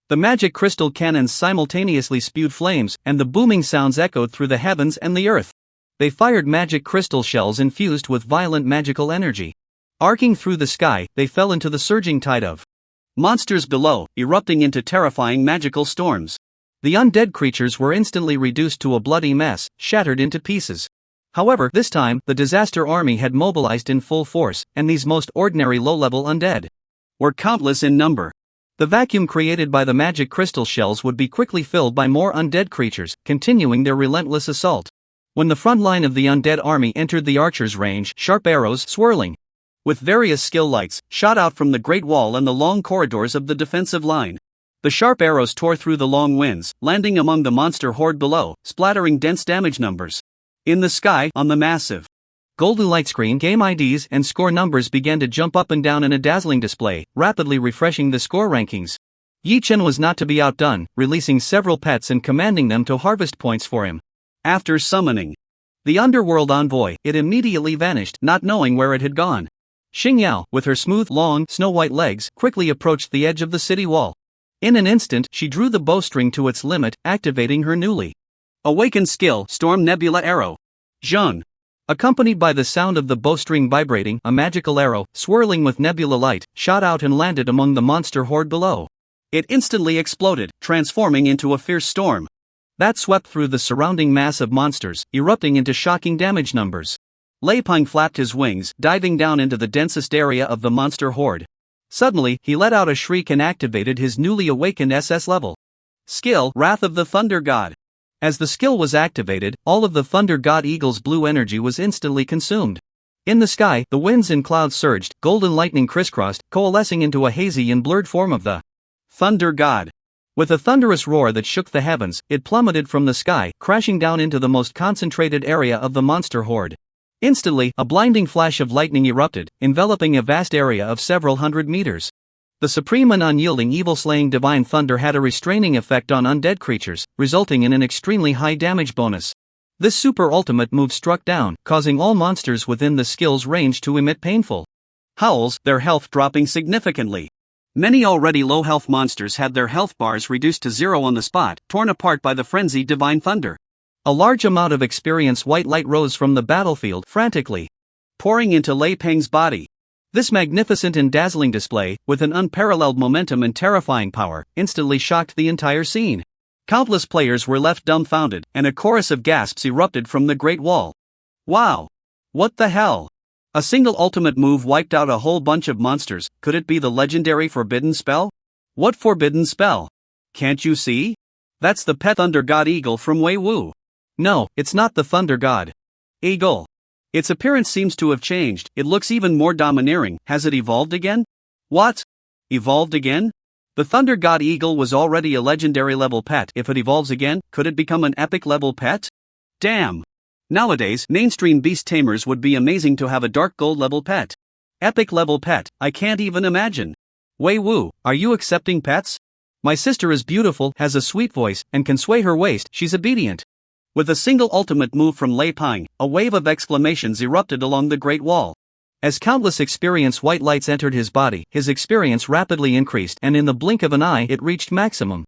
the magic crystal cannons simultaneously spewed flames, and the booming sounds echoed through the heavens and the earth. They fired magic crystal shells infused with violent magical energy. Arcing through the sky, they fell into the surging tide of monsters below, erupting into terrifying magical storms. The undead creatures were instantly reduced to a bloody mess, shattered into pieces. However, this time, the disaster army had mobilized in full force, and these most ordinary low-level undead were countless in number. The vacuum created by the magic crystal shells would be quickly filled by more undead creatures, continuing their relentless assault. When the front line of the undead army entered the archer's range, sharp arrows, swirling with various skill lights, shot out from the Great Wall and the long corridors of the defensive line. The sharp arrows tore through the long winds, landing among the monster horde below, splattering dense damage numbers. In the sky, on the massive golden light screen, game IDs and score numbers began to jump up and down in a dazzling display, rapidly refreshing the score rankings. Yi Chen was not to be outdone, releasing several pets and commanding them to harvest points for him. After summoning the underworld envoy, it immediately vanished, not knowing where it had gone. Xingyao, with her smooth, long, snow-white legs, quickly approached the edge of the city wall. In an instant, she drew the bowstring to its limit, activating her newly awakened skill, Storm Nebula Arrow. Zheng. Accompanied by the sound of the bowstring vibrating, a magical arrow, swirling with nebula light, shot out and landed among the monster horde below. It instantly exploded, transforming into a fierce storm that swept through the surrounding mass of monsters, erupting into shocking damage numbers. Lei Peng flapped his wings, diving down into the densest area of the monster horde. Suddenly, he let out a shriek and activated his newly awakened SS level skill, Wrath of the Thunder God. As the skill was activated, all of the Thunder God Eagle's blue energy was instantly consumed. In the sky, the winds and clouds surged, golden lightning crisscrossed, coalescing into a hazy and blurred form of the Thunder God. With a thunderous roar that shook the heavens, it plummeted from the sky, crashing down into the most concentrated area of the monster horde. Instantly, a blinding flash of lightning erupted, enveloping a vast area of several hundred meters. The supreme and unyielding evil-slaying divine thunder had a restraining effect on undead creatures, resulting in an extremely high damage bonus. This super ultimate move struck down, causing all monsters within the skill's range to emit painful howls, their health dropping significantly. Many already low-health monsters had their health bars reduced to zero on the spot, torn apart by the frenzied divine thunder. A large amount of experienced white light rose from the battlefield, frantically pouring into Lei Peng's body. This magnificent and dazzling display, with an unparalleled momentum and terrifying power, instantly shocked the entire scene. Countless players were left dumbfounded, and a chorus of gasps erupted from the Great Wall. Wow! What the hell? A single ultimate move wiped out a whole bunch of monsters. Could it be the legendary forbidden spell? What forbidden spell? Can't you see? That's the pet Thunder God Eagle from Wei Wu. No, it's not the Thunder God Eagle. Its appearance seems to have changed, it looks even more domineering. Has it evolved again? What? Evolved again? The Thunder God Eagle was already a legendary level pet. If it evolves again, could it become an epic level pet? Damn! Nowadays, mainstream beast tamers would be amazing to have a dark gold level pet. Epic level pet, I can't even imagine. Wei Wu, are you accepting pets? My sister is beautiful, has a sweet voice, and can sway her waist. She's obedient. With a single ultimate move from Lei Peng, a wave of exclamations erupted along the Great Wall. As countless experienced white lights entered his body, his experience rapidly increased, and in the blink of an eye it reached maximum.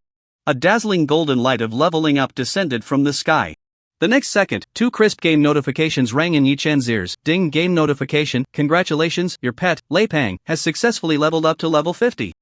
A dazzling golden light of leveling up descended from the sky. The next second, 2 crisp game notifications rang in Yi Chen's ears. Ding, game notification, congratulations, your pet, Lei Peng, has successfully leveled up to level 50.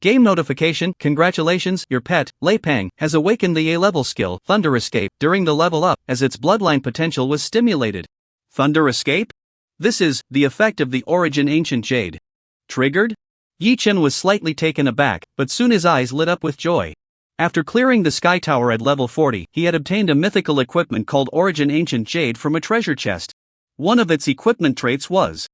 Game notification, congratulations, your pet, Lei Peng, has awakened the A-level skill, Thunder Escape, during the level up, as its bloodline potential was stimulated. Thunder Escape? This is the effect of the Origin Ancient Jade. Triggered? Yi Chen was slightly taken aback, but soon his eyes lit up with joy. After clearing the Sky Tower at level 40, he had obtained a mythical equipment called Origin Ancient Jade from a treasure chest. One of its equipment traits was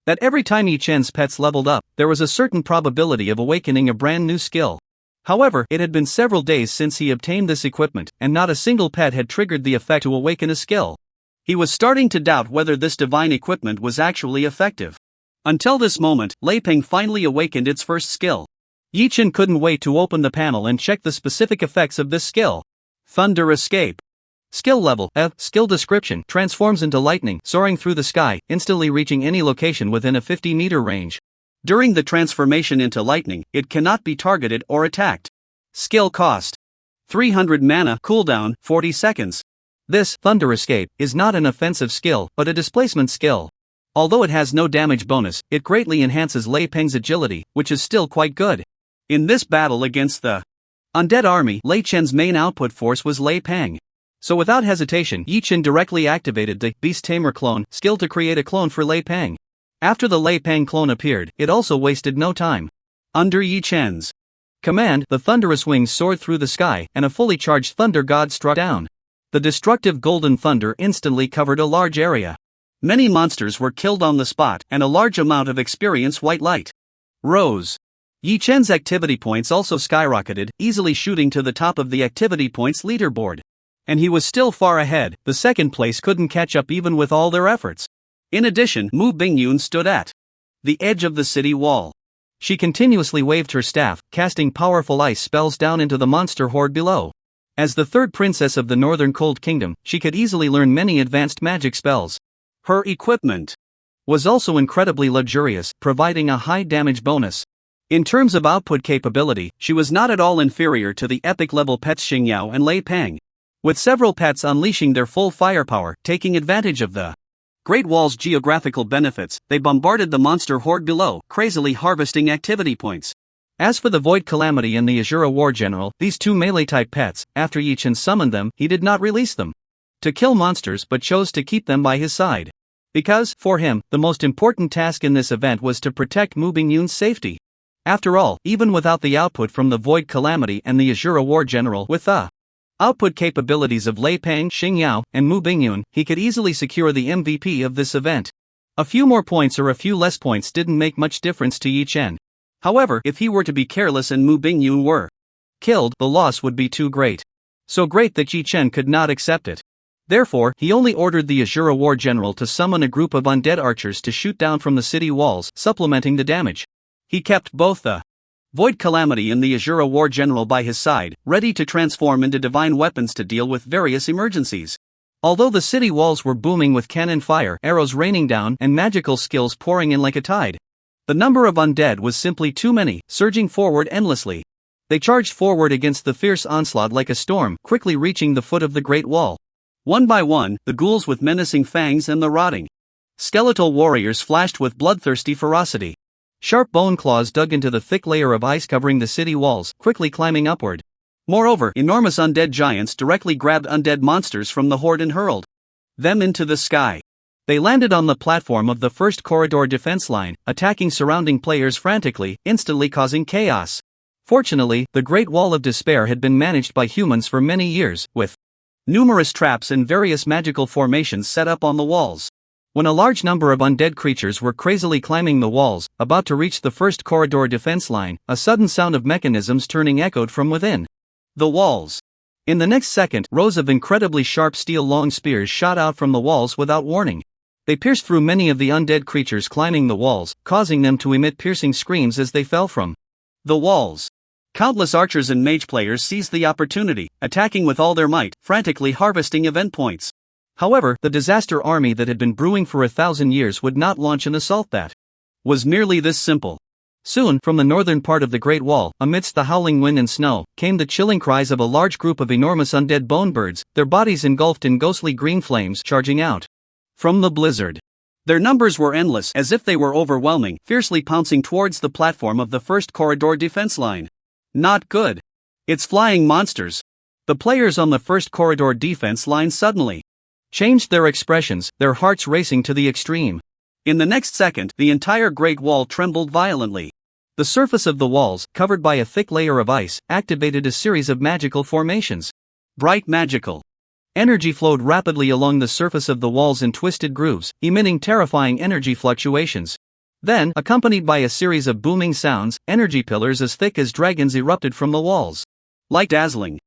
that every time Yi Chen's pets leveled up, there was a certain probability of awakening a brand new skill. However, it had been several days since he obtained this equipment, and not a single pet had triggered the effect to awaken a skill. He was starting to doubt whether this divine equipment was actually effective. Until this moment, Lei Peng finally awakened its first skill. Yi Chen couldn't wait to open the panel and check the specific effects of this skill. Thunder Escape. Skill level F. Skill description: transforms into lightning, soaring through the sky, instantly reaching any location within a 50-meter range. During the transformation into lightning, it cannot be targeted or attacked. Skill cost: 300 mana, cooldown 40 seconds. This Thunder Escape is not an offensive skill but a displacement skill. Although it has no damage bonus, it greatly enhances Lei Peng's agility, which is still quite good. In this battle against the undead army, Lei Chen's main output force was Lei Peng. So without hesitation, Yi Chen directly activated the Beast Tamer clone skill to create a clone for Lei Peng. After the Lei Peng clone appeared, it also wasted no time. Under Yi Chen's command, the thunderous wings soared through the sky, and a fully charged thunder god struck down. The destructive golden thunder instantly covered a large area. Many monsters were killed on the spot, and a large amount of experience white light rose. Yi Chen's activity points also skyrocketed, easily shooting to the top of the activity points leaderboard. And he was still far ahead. The second place couldn't catch up even with all their efforts. In addition, Mu Bingyun stood at the edge of the city wall. She continuously waved her staff, casting powerful ice spells down into the monster horde below. As the third princess of the Northern Cold Kingdom, she could easily learn many advanced magic spells. Her equipment was also incredibly luxurious, providing a high damage bonus. In terms of output capability, she was not at all inferior to the epic-level pets Xingyao and Lei Peng. With several pets unleashing their full firepower, taking advantage of the Great Wall's geographical benefits, they bombarded the monster horde below, crazily harvesting activity points. As for the Void Calamity and the Azura War General, these two melee-type pets, after Yi Chen summoned them, he did not release them to kill monsters but chose to keep them by his side. Because, for him, the most important task in this event was to protect Mu Bingyun's safety. After all, even without the output from the Void Calamity and the Azura War General, with the output capabilities of Lei Peng, Xingyao, and Mu Bingyun, he could easily secure the MVP of this event. A few more points or a few less points didn't make much difference to Yi Chen. However, if he were to be careless and Mu Bingyun were killed, the loss would be too great. So great that Yi Chen could not accept it. Therefore, he only ordered the Azura War General to summon a group of undead archers to shoot down from the city walls, supplementing the damage. He kept both the Void Calamity and the Azura War General by his side, ready to transform into divine weapons to deal with various emergencies. Although the city walls were booming with cannon fire, arrows raining down, and magical skills pouring in like a tide, the number of undead was simply too many, surging forward endlessly. They charged forward against the fierce onslaught like a storm, quickly reaching the foot of the Great Wall. One by one, the ghouls with menacing fangs and the rotting skeletal warriors flashed with bloodthirsty ferocity. Sharp bone claws dug into the thick layer of ice covering the city walls, quickly climbing upward. Moreover, enormous undead giants directly grabbed undead monsters from the horde and hurled them into the sky. They landed on the platform of the first corridor defense line, attacking surrounding players frantically, instantly causing chaos. Fortunately, the Great Wall of Despair had been managed by humans for many years, with numerous traps and various magical formations set up on the walls. When a large number of undead creatures were crazily climbing the walls, about to reach the first corridor defense line, a sudden sound of mechanisms turning echoed from within the walls. In the next second, rows of incredibly sharp steel-long spears shot out from the walls without warning. They pierced through many of the undead creatures climbing the walls, causing them to emit piercing screams as they fell from the walls. Countless archers and mage players seized the opportunity, attacking with all their might, frantically harvesting event points. However, the disaster army that had been brewing for 1,000 years would not launch an assault that was merely this simple. Soon, from the northern part of the Great Wall, amidst the howling wind and snow, came the chilling cries of a large group of enormous undead bone birds, their bodies engulfed in ghostly green flames charging out from the blizzard. Their numbers were endless, as if they were overwhelming, fiercely pouncing towards the platform of the first corridor defense line. Not good. It's flying monsters. The players on the first corridor defense line suddenly changed their expressions, their hearts racing to the extreme. In the next second, the entire Great Wall trembled violently. The surface of the walls, covered by a thick layer of ice, activated a series of magical formations. Bright magical energy flowed rapidly along the surface of the walls in twisted grooves, emitting terrifying energy fluctuations. Then, accompanied by a series of booming sounds, energy pillars as thick as dragons erupted from the walls. Like dazzling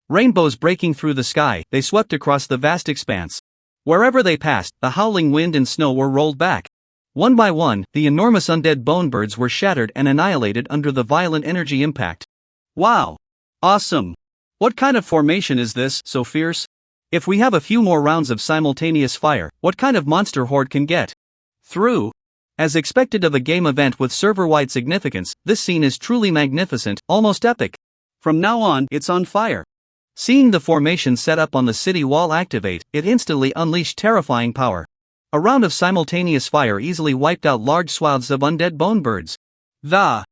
rainbows breaking through the sky, they swept across the vast expanse. Wherever they passed, the howling wind and snow were rolled back. One by one, the enormous undead bone birds were shattered and annihilated under the violent energy impact. Wow! Awesome! What kind of formation is this, so fierce? If we have a few more rounds of simultaneous fire, what kind of monster horde can get through? As expected of a game event with server-wide significance, this scene is truly magnificent, almost epic. From now on, it's on fire. Seeing the formation set up on the city wall activate, it instantly unleashed terrifying power. A round of simultaneous fire easily wiped out large swaths of undead bone birds. The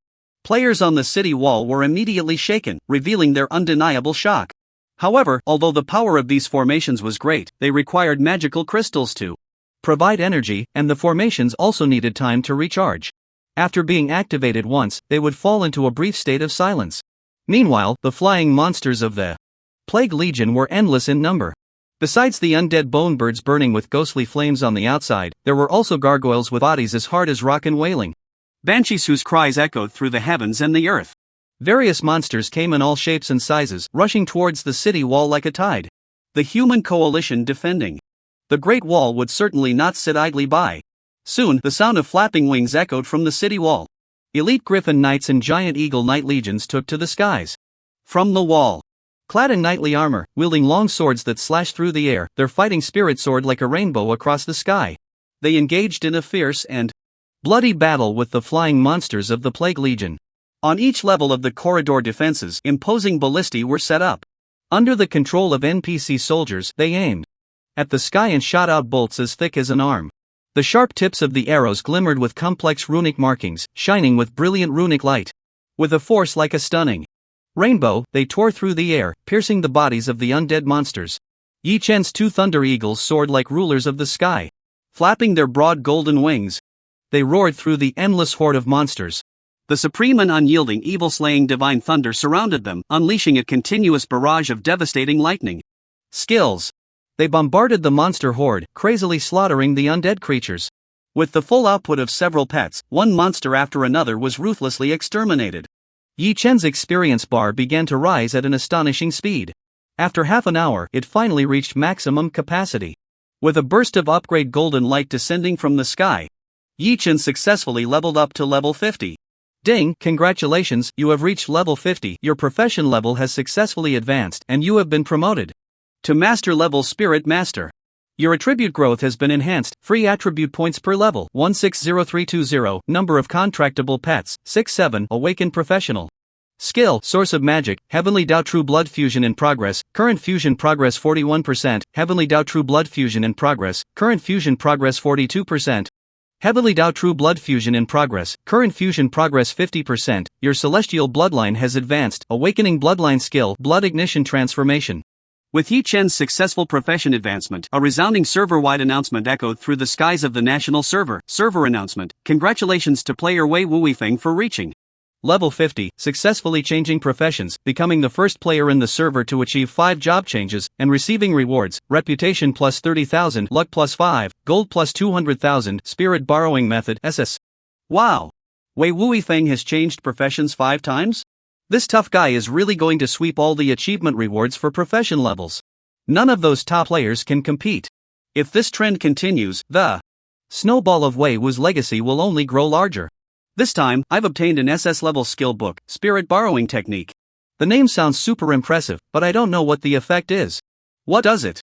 players on the city wall were immediately shaken, revealing their undeniable shock. However, although the power of these formations was great, they required magical crystals to provide energy, and the formations also needed time to recharge. After being activated once, they would fall into a brief state of silence. Meanwhile, the flying monsters of the Plague Legion were endless in number. Besides the undead bone birds burning with ghostly flames on the outside, there were also gargoyles with bodies as hard as rock and wailing banshees whose cries echoed through the heavens and the earth. Various monsters came in all shapes and sizes, rushing towards the city wall like a tide. The human coalition defending the Great Wall would certainly not sit idly by. Soon, the sound of flapping wings echoed from the city wall. Elite Griffin Knights and Giant Eagle Knight legions took to the skies. From the wall, clad in knightly armor, wielding long swords that slashed through the air, their fighting spirit soared like a rainbow across the sky. They engaged in a fierce and bloody battle with the flying monsters of the Plague Legion. On each level of the corridor defenses, imposing ballistae were set up. Under the control of NPC soldiers, they aimed at the sky and shot out bolts as thick as an arm. The sharp tips of the arrows glimmered with complex runic markings, shining with brilliant runic light. With a force like a stunning rainbow, they tore through the air, piercing the bodies of the undead monsters. Yi Chen's two thunder eagles soared like rulers of the sky. Flapping their broad golden wings, they roared through the endless horde of monsters. The supreme and unyielding evil-slaying divine thunder surrounded them, unleashing a continuous barrage of devastating lightning skills. They bombarded the monster horde, crazily slaughtering the undead creatures. With the full output of several pets, one monster after another was ruthlessly exterminated. Yi Chen's experience bar began to rise at an astonishing speed. After half an hour, it finally reached maximum capacity. With a burst of upgrade golden light descending from the sky, Yi Chen successfully leveled up to level 50. Ding, congratulations, you have reached level 50. Your profession level has successfully advanced and you have been promoted to Master level Spirit Master. Your attribute growth has been enhanced, free attribute points per level, 160320, number of contractable pets, 67, awakened professional. Skill, Source of Magic, Heavenly Dao True Blood Fusion in progress, current fusion progress 41%, Heavenly Dao True Blood Fusion in progress, current fusion progress 42%. Heavenly Dao True Blood Fusion in progress, current fusion progress 50%, your celestial bloodline has advanced, awakening bloodline skill, Blood Ignition Transformation. With Yi Chen's successful profession advancement, a resounding server-wide announcement echoed through the skies of the national server. Server announcement, congratulations to player Wei Wuifeng for reaching level 50, successfully changing professions, becoming the first player in the server to achieve 5 job changes, and receiving rewards, reputation plus 30,000, luck plus 5, gold plus 200,000, spirit borrowing method, SS. Wow! Wei Wuifeng has changed professions 5 times? This tough guy is really going to sweep all the achievement rewards for profession levels. None of those top players can compete. If this trend continues, the snowball of Wei Wu's legacy will only grow larger. This time, I've obtained an SS level skill book, Spirit Borrowing Technique. The name sounds super impressive, but I don't know what the effect is. What does it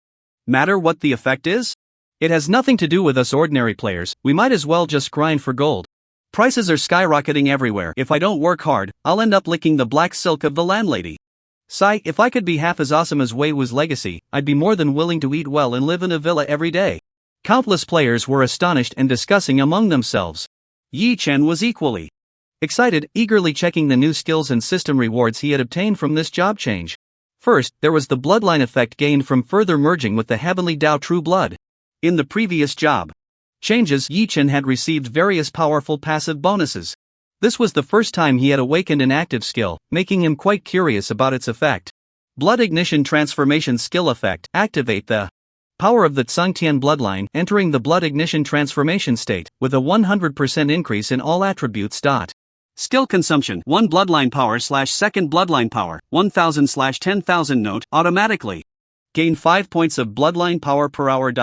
matter what the effect is? It has nothing to do with us ordinary players, we might as well just grind for gold. Prices are skyrocketing everywhere. If I don't work hard, I'll end up licking the black silk of the landlady. Sigh, if I could be half as awesome as Wei Wu's legacy, I'd be more than willing to eat well and live in a villa every day. Countless players were astonished and discussing among themselves. Yi Chen was equally excited, eagerly checking the new skills and system rewards he had obtained from this job change. First, there was the bloodline effect gained from further merging with the Heavenly Dao True Blood. In the previous job changes, Yi Chen had received various powerful passive bonuses. This was the first time he had awakened an active skill, making him quite curious about its effect. Blood Ignition Transformation Skill Effect, activate the power of the Tsungtian bloodline, entering the Blood Ignition Transformation state, with a 100% increase in all attributes. Skill consumption, 1 bloodline power / second bloodline power, 1000 / 10,000 note, automatically. Gain 5 points of bloodline power per hour.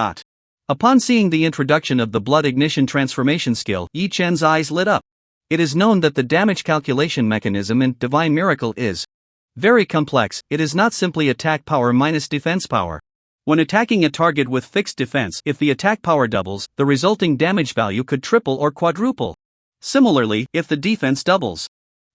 Upon seeing the introduction of the Blood Ignition Transformation skill, Yi Chen's eyes lit up. It is known that the damage calculation mechanism in Divine Miracle is Very complex, it is not simply attack power minus defense power. When attacking a target with fixed defense, if the attack power doubles, the resulting damage value could triple or quadruple. Similarly, if the defense doubles.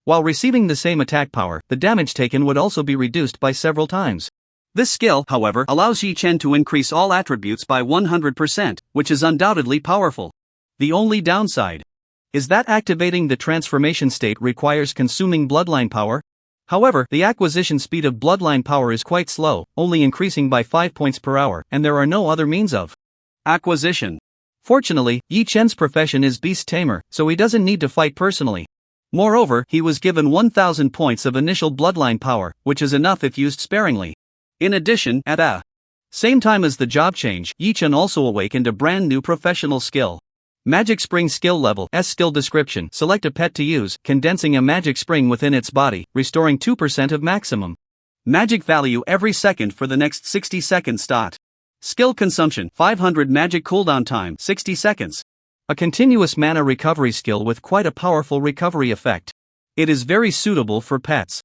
While receiving the same attack power, the damage taken would also be reduced by several times. This skill, however, allows Yi Chen to increase all attributes by 100%, which is undoubtedly powerful. The only downside is that activating the transformation state requires consuming bloodline power. However, the acquisition speed of bloodline power is quite slow, only increasing by 5 points per hour, and there are no other means of acquisition. Fortunately, Yi Chen's profession is beast tamer, so he doesn't need to fight personally. Moreover, he was given 1000 points of initial bloodline power, which is enough if used sparingly. In addition, at the same time as the job change, Yi Chen also awakened a brand new professional skill. Magic Spring Skill Level S Skill Description. Select a pet to use, condensing a magic spring within its body, restoring 2% of maximum magic value every second for the next 60 seconds. Skill consumption 500 magic cooldown time 60 seconds. A continuous mana recovery skill with quite a powerful recovery effect. It is very suitable for pets.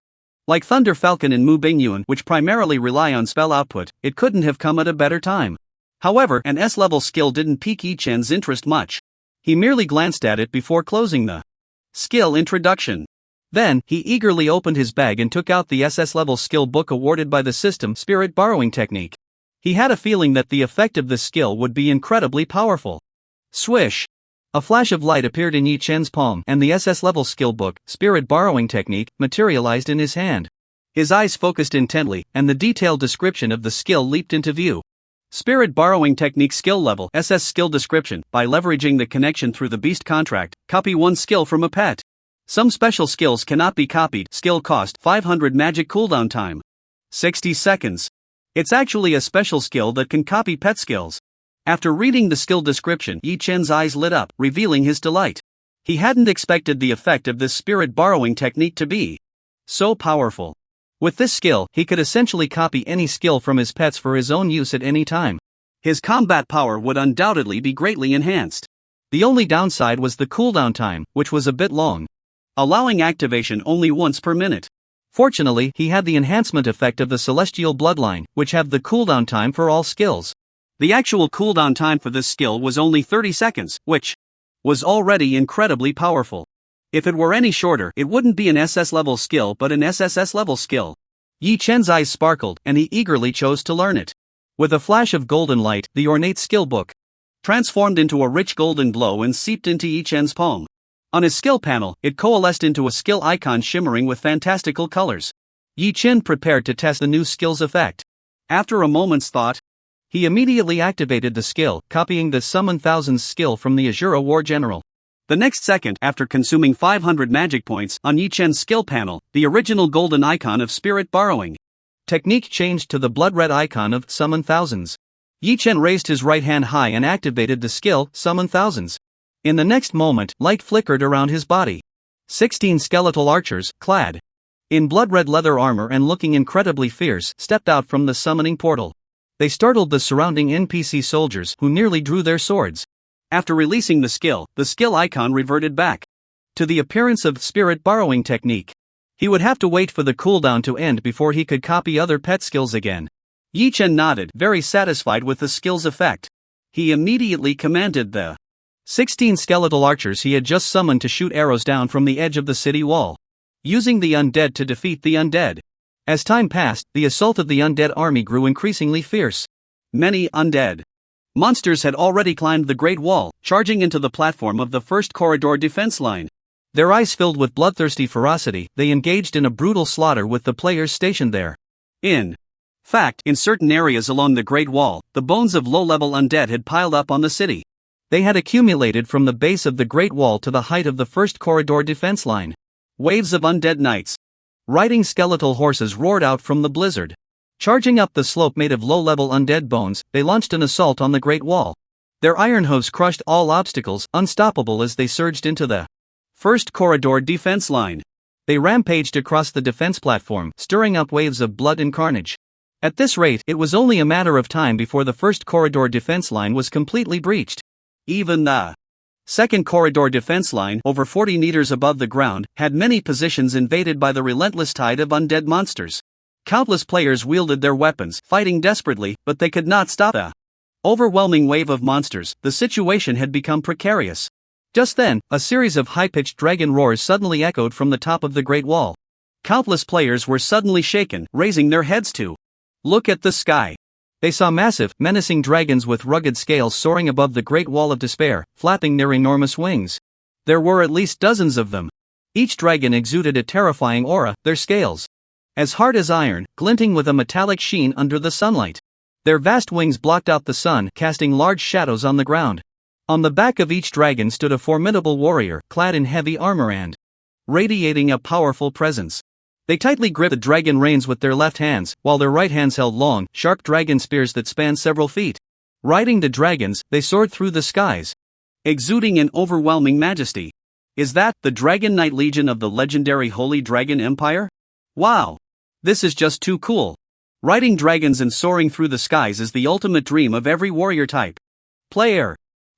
Like Thunder Falcon and Mu Bingyuan, which primarily rely on spell output, it couldn't have come at a better time. However, an S-level skill didn't pique Yi Chen's interest much. He merely glanced at it before closing the skill introduction. Then, he eagerly opened his bag and took out the SS-level skill book awarded by the system Spirit Borrowing Technique. He had a feeling that the effect of this skill would be incredibly powerful. Swish! A flash of light appeared in Yi Chen's palm, and the SS-level skill book, Spirit Borrowing Technique, materialized in his hand. His eyes focused intently, and the detailed description of the skill leaped into view. Spirit Borrowing Technique Skill Level SS Skill Description. By leveraging the connection through the Beast Contract, copy one skill from a pet. Some special skills cannot be copied. Skill cost 500 magic cooldown time 60 seconds. It's actually a special skill that can copy pet skills. After reading the skill description, Yi Chen's eyes lit up, revealing his delight. He hadn't expected the effect of this Spirit Borrowing Technique to be so powerful. With this skill, he could essentially copy any skill from his pets for his own use at any time. His combat power would undoubtedly be greatly enhanced. The only downside was the cooldown time, which was a bit long, allowing activation only once per minute. Fortunately, he had the enhancement effect of the Celestial Bloodline, which have the cooldown time for all skills. The actual cooldown time for this skill was only 30 seconds, which was already incredibly powerful. If it were any shorter, it wouldn't be an SS-level skill but an SSSSS-level skill. Yi Chen's eyes sparkled, and he eagerly chose to learn it. With a flash of golden light, the ornate skill book transformed into a rich golden glow and seeped into Yi Chen's palm. On his skill panel, it coalesced into a skill icon shimmering with fantastical colors. Yi Chen prepared to test the new skill's effect. After a moment's thought, he immediately activated the skill, copying the Summon Thousands skill from the Azura War General. The next second, after consuming 500 magic points on Yi Chen's skill panel, the original golden icon of Spirit Borrowing Technique changed to the blood red icon of Summon Thousands. Yi Chen raised his right hand high and activated the skill, Summon Thousands. In the next moment, light flickered around his body. 16 skeletal archers, clad in blood red leather armor and looking incredibly fierce, stepped out from the summoning portal. They startled the surrounding NPC soldiers, who nearly drew their swords. After releasing the skill icon reverted back to the appearance of Spirit Borrowing Technique. He would have to wait for the cooldown to end before he could copy other pet skills again. Yi Chen nodded, very satisfied with the skill's effect. He immediately commanded the 16 skeletal archers he had just summoned to shoot arrows down from the edge of the city wall, using the undead to defeat the undead. As time passed, the assault of the undead army grew increasingly fierce. Many undead monsters had already climbed the Great Wall, charging into the platform of the first corridor defense line. Their eyes filled with bloodthirsty ferocity, they engaged in a brutal slaughter with the players stationed there. In fact, in certain areas along the Great Wall, the bones of low-level undead had piled up on the city. They had accumulated from the base of the Great Wall to the height of the first corridor defense line. Waves of undead knights riding skeletal horses roared out from the blizzard. Charging up the slope made of low-level undead bones, they launched an assault on the Great Wall. Their iron hooves crushed all obstacles, unstoppable as they surged into the first corridor defense line. They rampaged across the defense platform, stirring up waves of blood and carnage. At this rate, it was only a matter of time before the first corridor defense line was completely breached. Even the Second corridor defense line, over 40 meters above the ground, had many positions invaded by the relentless tide of undead monsters. Countless players wielded their weapons, fighting desperately, but they could not stop the overwhelming wave of monsters. The situation had become precarious. Just then, a series of high-pitched dragon roars suddenly echoed from the top of the Great Wall. Countless players were suddenly shaken, raising their heads to look at the sky. They saw massive, menacing dragons with rugged scales soaring above the Great Wall of Despair, flapping their enormous wings. There were at least dozens of them. Each dragon exuded a terrifying aura, their scales as hard as iron, glinting with a metallic sheen under the sunlight. Their vast wings blocked out the sun, casting large shadows on the ground. On the back of each dragon stood a formidable warrior, clad in heavy armor and radiating a powerful presence. They tightly gripped the dragon reins with their left hands, while their right hands held long, sharp dragon spears that spanned several feet. Riding the dragons, they soared through the skies, exuding an overwhelming majesty. Is that the Dragon Knight Legion of the legendary Holy Dragon Empire? Wow! This is just too cool. Riding dragons and soaring through the skies is the ultimate dream of every warrior type player.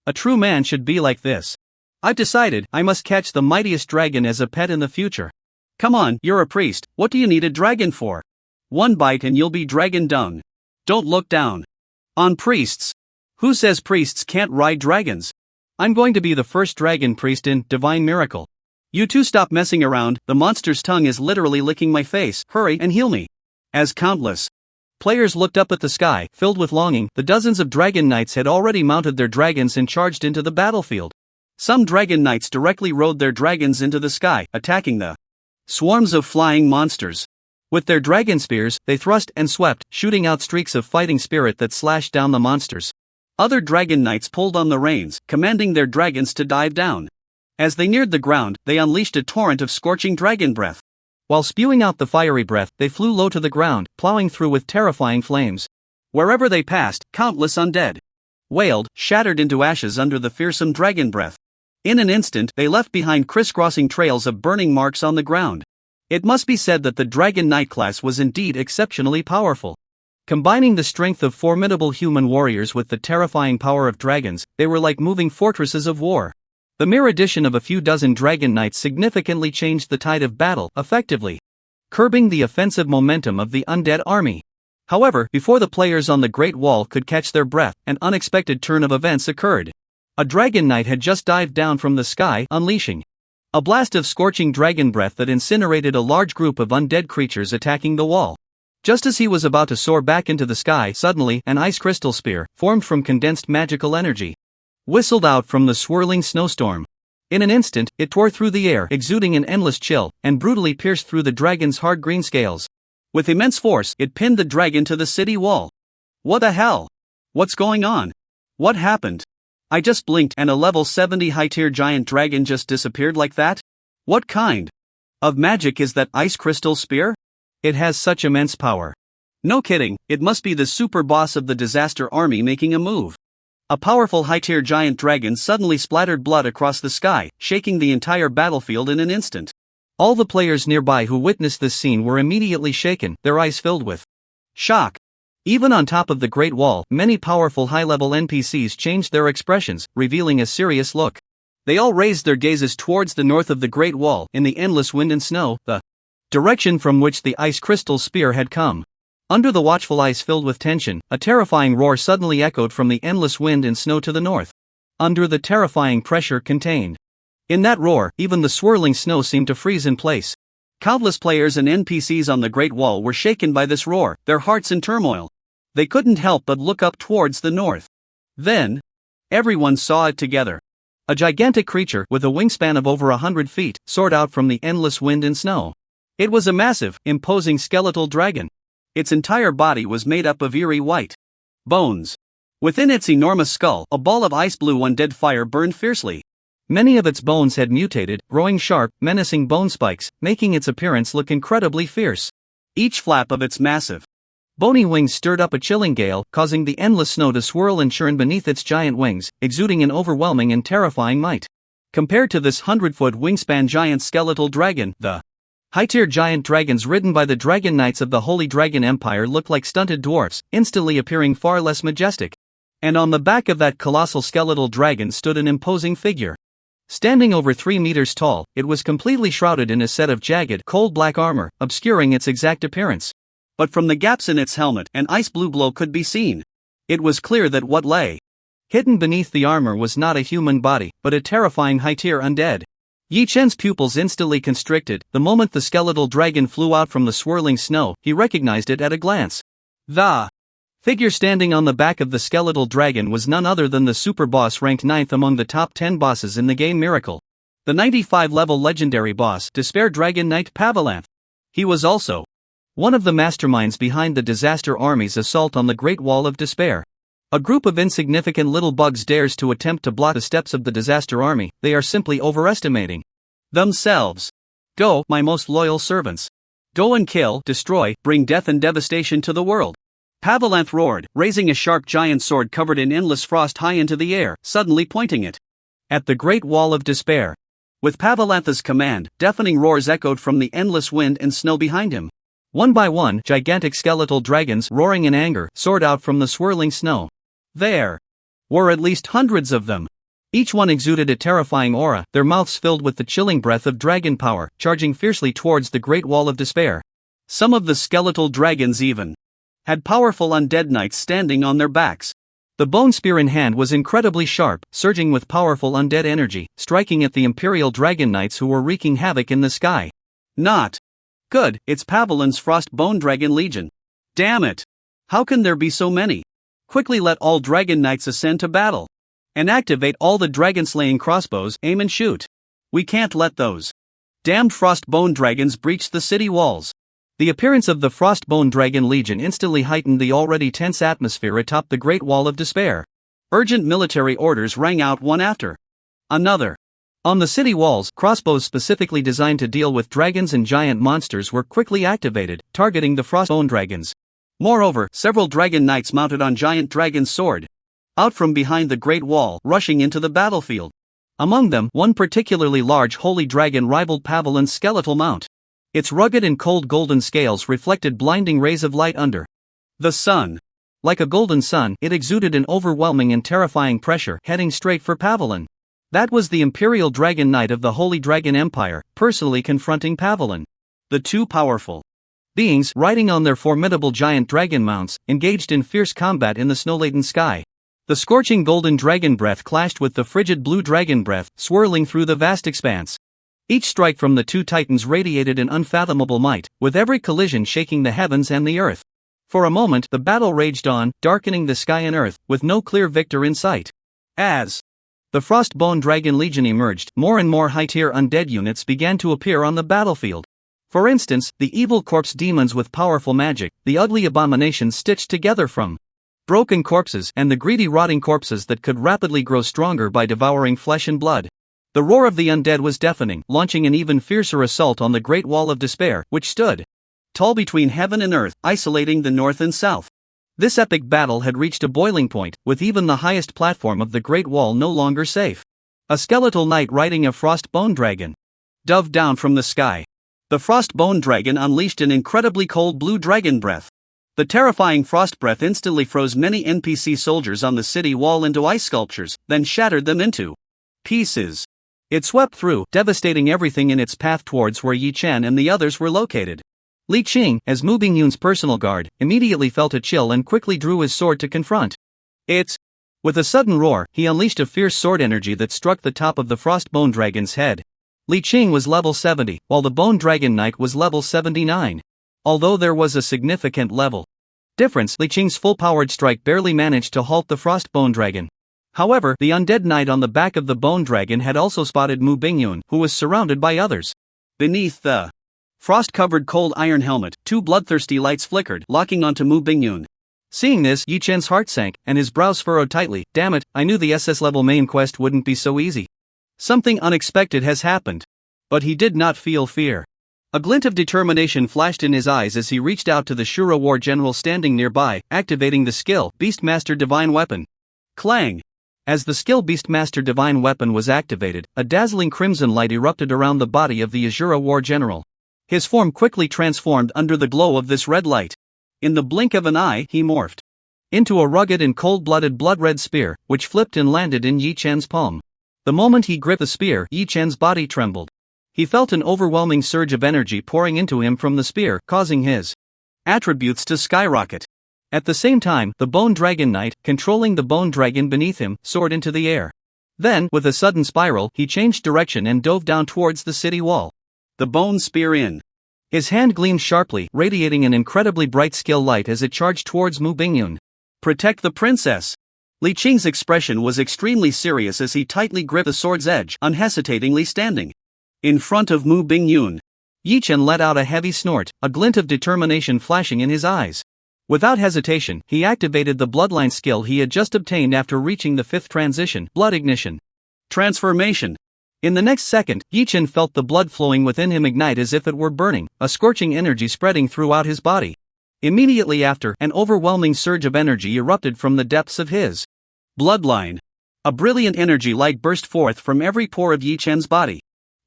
A true man should be like this. I've decided I must catch the mightiest dragon as a pet in the future. Come on, you're a priest, what do you need a dragon for? One bite and you'll be dragon dung. Don't look down on priests. Who says priests can't ride dragons? I'm going to be the first dragon priest in Divine Miracle. You two stop messing around, the monster's tongue is literally licking my face, hurry and heal me. As countless players looked up at the sky, filled with longing, the dozens of dragon knights had already mounted their dragons and charged into the battlefield. Some dragon knights directly rode their dragons into the sky, attacking the swarms of flying monsters. With their dragon spears, they thrust and swept, shooting out streaks of fighting spirit that slashed down the monsters. Other dragon knights pulled on the reins, commanding their dragons to dive down. As they neared the ground, they unleashed a torrent of scorching dragon breath. While spewing out the fiery breath, they flew low to the ground, plowing through with terrifying flames. Wherever they passed, countless undead wailed, shattered into ashes under the fearsome dragon breath. In an instant, they left behind crisscrossing trails of burning marks on the ground. It must be said that the Dragon Knight class was indeed exceptionally powerful. Combining the strength of formidable human warriors with the terrifying power of dragons, they were like moving fortresses of war. The mere addition of a few dozen Dragon Knights significantly changed the tide of battle, effectively curbing the offensive momentum of the undead army. However, before the players on the Great Wall could catch their breath, an unexpected turn of events occurred. A Dragon Knight had just dived down from the sky, unleashing a blast of scorching dragon breath that incinerated a large group of undead creatures attacking the wall. Just as he was about to soar back into the sky, suddenly, an ice crystal spear, formed from condensed magical energy, whistled out from the swirling snowstorm. In an instant, it tore through the air, exuding an endless chill, and brutally pierced through the dragon's hard green scales. With immense force, it pinned the dragon to the city wall. What the hell? What's going on? What happened? I just blinked and a level 70 high-tier giant dragon just disappeared like that? What kind of magic is that ice crystal spear? It has such immense power. No kidding, it must be the super boss of the disaster army making a move. A powerful high-tier giant dragon suddenly splattered blood across the sky, shaking the entire battlefield in an instant. All the players nearby who witnessed this scene were immediately shaken, their eyes filled with shock. Even on top of the Great Wall, many powerful high-level NPCs changed their expressions, revealing a serious look. They all raised their gazes towards the north of the Great Wall, in the endless wind and snow, the direction from which the ice crystal spear had come. Under the watchful eyes filled with tension, a terrifying roar suddenly echoed from the endless wind and snow to the north. Under the terrifying pressure contained in that roar, even the swirling snow seemed to freeze in place. Countless players and NPCs on the Great Wall were shaken by this roar, their hearts in turmoil. They couldn't help but look up towards the north. Then, everyone saw it together. A gigantic creature, with a wingspan of over 100 feet, soared out from the endless wind and snow. It was a massive, imposing skeletal dragon. Its entire body was made up of eerie white bones. Within its enormous skull, a ball of ice blue undead fire burned fiercely. Many of its bones had mutated, growing sharp, menacing bone spikes, making its appearance look incredibly fierce. Each flap of its massive, bony wings stirred up a chilling gale, causing the endless snow to swirl and churn beneath its giant wings, exuding an overwhelming and terrifying might. Compared to this 100-foot wingspan giant skeletal dragon, the high-tier giant dragons ridden by the Dragon Knights of the Holy Dragon Empire looked like stunted dwarfs, instantly appearing far less majestic And on the back of that colossal skeletal dragon stood an imposing figure. Standing over 3 meters tall, it was completely shrouded in a set of jagged, cold black armor, obscuring its exact appearance. But from the gaps in its helmet, an ice blue glow could be seen. It was clear that what lay hidden beneath the armor was not a human body, but a terrifying high-tier undead. Yi Chen's pupils instantly constricted. The moment the skeletal dragon flew out from the swirling snow, he recognized it at a glance. The figure standing on the back of the skeletal dragon was none other than the super boss ranked 9th among the top 10 bosses in the game Miracle. The 95-level legendary boss, Despair Dragon Knight Pavalanth. He was also one of the masterminds behind the Disaster Army's assault on the Great Wall of Despair. A group of insignificant little bugs dares to attempt to block the steps of the Disaster Army. They are simply overestimating themselves. Go, my most loyal servants. Go and kill, destroy, bring death and devastation to the world. Pavalanth roared, raising a sharp giant sword covered in endless frost high into the air, suddenly pointing it at the Great Wall of Despair. With Pavalanth's command, deafening roars echoed from the endless wind and snow behind him. One by one, gigantic skeletal dragons, roaring in anger, soared out from the swirling snow. There were at least hundreds of them. Each one exuded a terrifying aura, their mouths filled with the chilling breath of dragon power, charging fiercely towards the Great Wall of Despair. Some of the skeletal dragons even had powerful undead knights standing on their backs. The bone spear in hand was incredibly sharp, surging with powerful undead energy, striking at the Imperial Dragon Knights who were wreaking havoc in the sky. Not good, it's Pavalanth's Frost Bone Dragon Legion. Damn it! How can there be so many? Quickly let all Dragon Knights ascend to battle. And activate all the dragon-slaying crossbows, aim and shoot. We can't let those damned Frost Bone Dragons breach the city walls. The appearance of the Frostbone Dragon Legion instantly heightened the already tense atmosphere atop the Great Wall of Despair. Urgent military orders rang out one after another. On the city walls, crossbows specifically designed to deal with dragons and giant monsters were quickly activated, targeting the Frostbone Dragons. Moreover, several dragon knights mounted on giant dragons soared out from behind the Great Wall, rushing into the battlefield. Among them, one particularly large holy dragon rivaled Pavalanth's skeletal mount. Its rugged and cold golden scales reflected blinding rays of light under the sun. Like a golden sun, it exuded an overwhelming and terrifying pressure, heading straight for Pavalanth. That was the Imperial Dragon Knight of the Holy Dragon Empire, personally confronting Pavalanth. The two powerful beings, riding on their formidable giant dragon mounts, engaged in fierce combat in the snow-laden sky. The scorching golden dragon breath clashed with the frigid blue dragon breath, swirling through the vast expanse. Each strike from the two titans radiated an unfathomable might, with every collision shaking the heavens and the earth. For a moment, the battle raged on, darkening the sky and earth, with no clear victor in sight. As the Frostbone Dragon Legion emerged, more and more high-tier undead units began to appear on the battlefield. For instance, the evil corpse demons with powerful magic, the ugly abominations stitched together from broken corpses, and the greedy rotting corpses that could rapidly grow stronger by devouring flesh and blood. The roar of the undead was deafening, launching an even fiercer assault on the Great Wall of Despair, which stood tall between heaven and earth, isolating the north and south. This epic battle had reached a boiling point, with even the highest platform of the Great Wall no longer safe. A skeletal knight riding a Frostbone Dragon dove down from the sky. The Frostbone Dragon unleashed an incredibly cold blue dragon breath. The terrifying frost breath instantly froze many NPC soldiers on the city wall into ice sculptures, then shattered them into pieces. It swept through, devastating everything in its path towards where Yi Chen and the others were located. Li Qing, as Mu Bingyun's personal guard, immediately felt a chill and quickly drew his sword to confront it. With a sudden roar, he unleashed a fierce sword energy that struck the top of the Frostbone Dragon's head. Li Qing was level 70, while the Bone Dragon Knight was level 79. Although there was a significant level difference, Li Qing's full-powered strike barely managed to halt the Frostbone Dragon. However, the undead knight on the back of the Bone Dragon had also spotted Mu Bingyun, who was surrounded by others. Beneath the frost-covered cold iron helmet, two bloodthirsty lights flickered, locking onto Mu Bingyun. Seeing this, Yi Chen's heart sank, and his brows furrowed tightly. Damn it, I knew the SS-level main quest wouldn't be so easy. Something unexpected has happened. But he did not feel fear. A glint of determination flashed in his eyes as he reached out to the Shura war general standing nearby, activating the skill, Beastmaster Divine Weapon. Clang! As the skill Beastmaster Divine Weapon was activated, a dazzling crimson light erupted around the body of the Ashura war general. His form quickly transformed under the glow of this red light. In the blink of an eye, he morphed into a rugged and cold-blooded blood-red spear, which flipped and landed in Yi Chen's palm. The moment he gripped the spear, Yi Chen's body trembled. He felt an overwhelming surge of energy pouring into him from the spear, causing his attributes to skyrocket. At the same time, the Bone Dragon Knight, controlling the Bone Dragon beneath him, soared into the air. Then, with a sudden spiral, he changed direction and dove down towards the city wall. The bone spear in. His hand gleamed sharply, radiating an incredibly bright skill light as it charged towards Mu Bingyun. Protect the princess. Li Qing's expression was extremely serious as he tightly gripped the sword's edge, unhesitatingly standing in front of Mu Bingyun. Yi Chen let out a heavy snort, a glint of determination flashing in his eyes. Without hesitation, he activated the bloodline skill he had just obtained after reaching the 5th transition, Blood Ignition. Transformation. In the next second, Yi Chen felt the blood flowing within him ignite as if it were burning, a scorching energy spreading throughout his body. Immediately after, an overwhelming surge of energy erupted from the depths of his bloodline. A brilliant energy light burst forth from every pore of Yi Chen's body.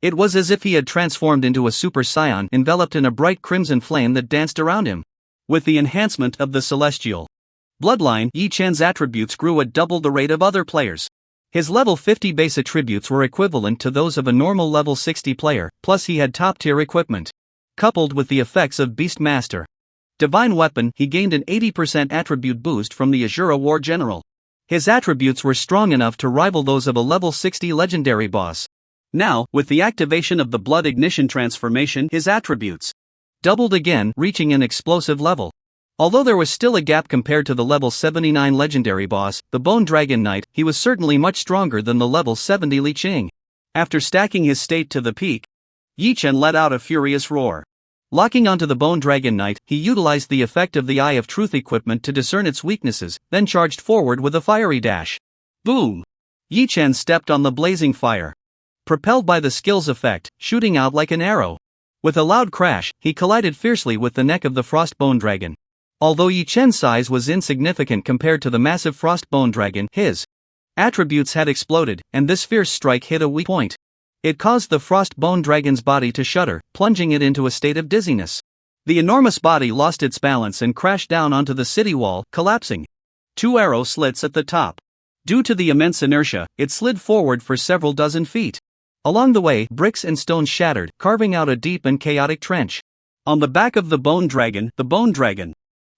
It was as if he had transformed into a Super Saiyan enveloped in a bright crimson flame that danced around him. With the enhancement of the celestial bloodline, Yi Chen's attributes grew at double the rate of other players. His level 50 base attributes were equivalent to those of a normal level 60 player, plus he had top-tier equipment. Coupled with the effects of Beast Master Divine Weapon, he gained an 80% attribute boost from the Azura War General. His attributes were strong enough to rival those of a level 60 legendary boss. Now, with the activation of the Blood Ignition transformation, his attributes doubled again, reaching an explosive level. Although there was still a gap compared to the level 79 legendary boss, the Bone Dragon Knight, he was certainly much stronger than the level 70 Li Qing. After stacking his state to the peak, Yi Chen let out a furious roar. Locking onto the Bone Dragon Knight, he utilized the effect of the Eye of Truth equipment to discern its weaknesses, then charged forward with a fiery dash. Boom! Yi Chen stepped on the blazing fire, propelled by the skill's effect, shooting out like an arrow. With a loud crash, he collided fiercely with the neck of the Frost Bone Dragon. Although Yi Chen's size was insignificant compared to the massive Frost Bone Dragon, his attributes had exploded, and this fierce strike hit a weak point. It caused the Frost Bone Dragon's body to shudder, plunging it into a state of dizziness. The enormous body lost its balance and crashed down onto the city wall, collapsing. 2 arrow slits at the top. Due to the immense inertia, it slid forward for several dozen feet. Along the way, bricks and stones shattered, carving out a deep and chaotic trench. On the back of the Bone Dragon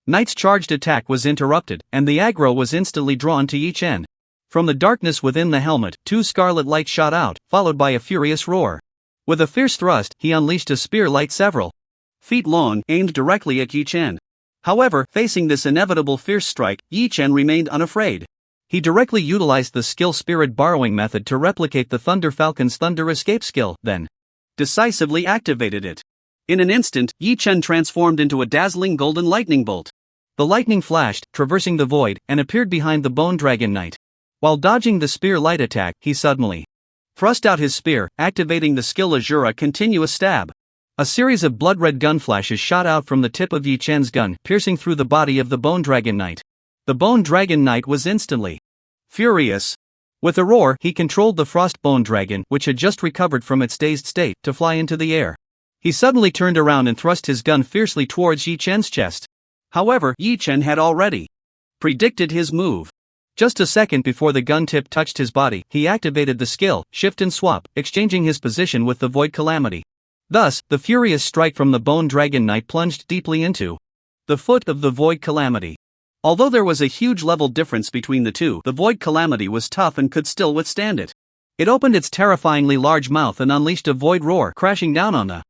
Knight's charged attack was interrupted, and the aggro was instantly drawn to Yi Chen. From the darkness within the helmet, 2 scarlet lights shot out, followed by a furious roar. With a fierce thrust, he unleashed a spear light several feet long, aimed directly at Yi Chen. However, facing this inevitable fierce strike, Yi Chen remained unafraid. He directly utilized the skill Spirit Borrowing method to replicate the Thunder Falcon's Thunder Escape skill, then decisively activated it. In an instant, Yi Chen transformed into a dazzling golden lightning bolt. The lightning flashed, traversing the void, and appeared behind the Bone Dragon Knight. While dodging the spear light attack, he suddenly thrust out his spear, activating the skill Azura Continuous Stab. A series of blood-red gun flashes shot out from the tip of Yi Chen's gun, piercing through the body of the Bone Dragon Knight. The Bone Dragon Knight was instantly furious. With a roar, he controlled the Frost Bone Dragon, which had just recovered from its dazed state, to fly into the air. He suddenly turned around and thrust his gun fiercely towards Yi Chen's chest. However, Yi Chen had already predicted his move. Just a second before the gun tip touched his body, he activated the skill, Shift and Swap, exchanging his position with the Void Calamity. Thus, the furious strike from the Bone Dragon Knight plunged deeply into the foot of the Void Calamity. Although there was a huge level difference between the two, the Void Calamity was tough and could still withstand it. It opened its terrifyingly large mouth and unleashed a void roar, crashing down on the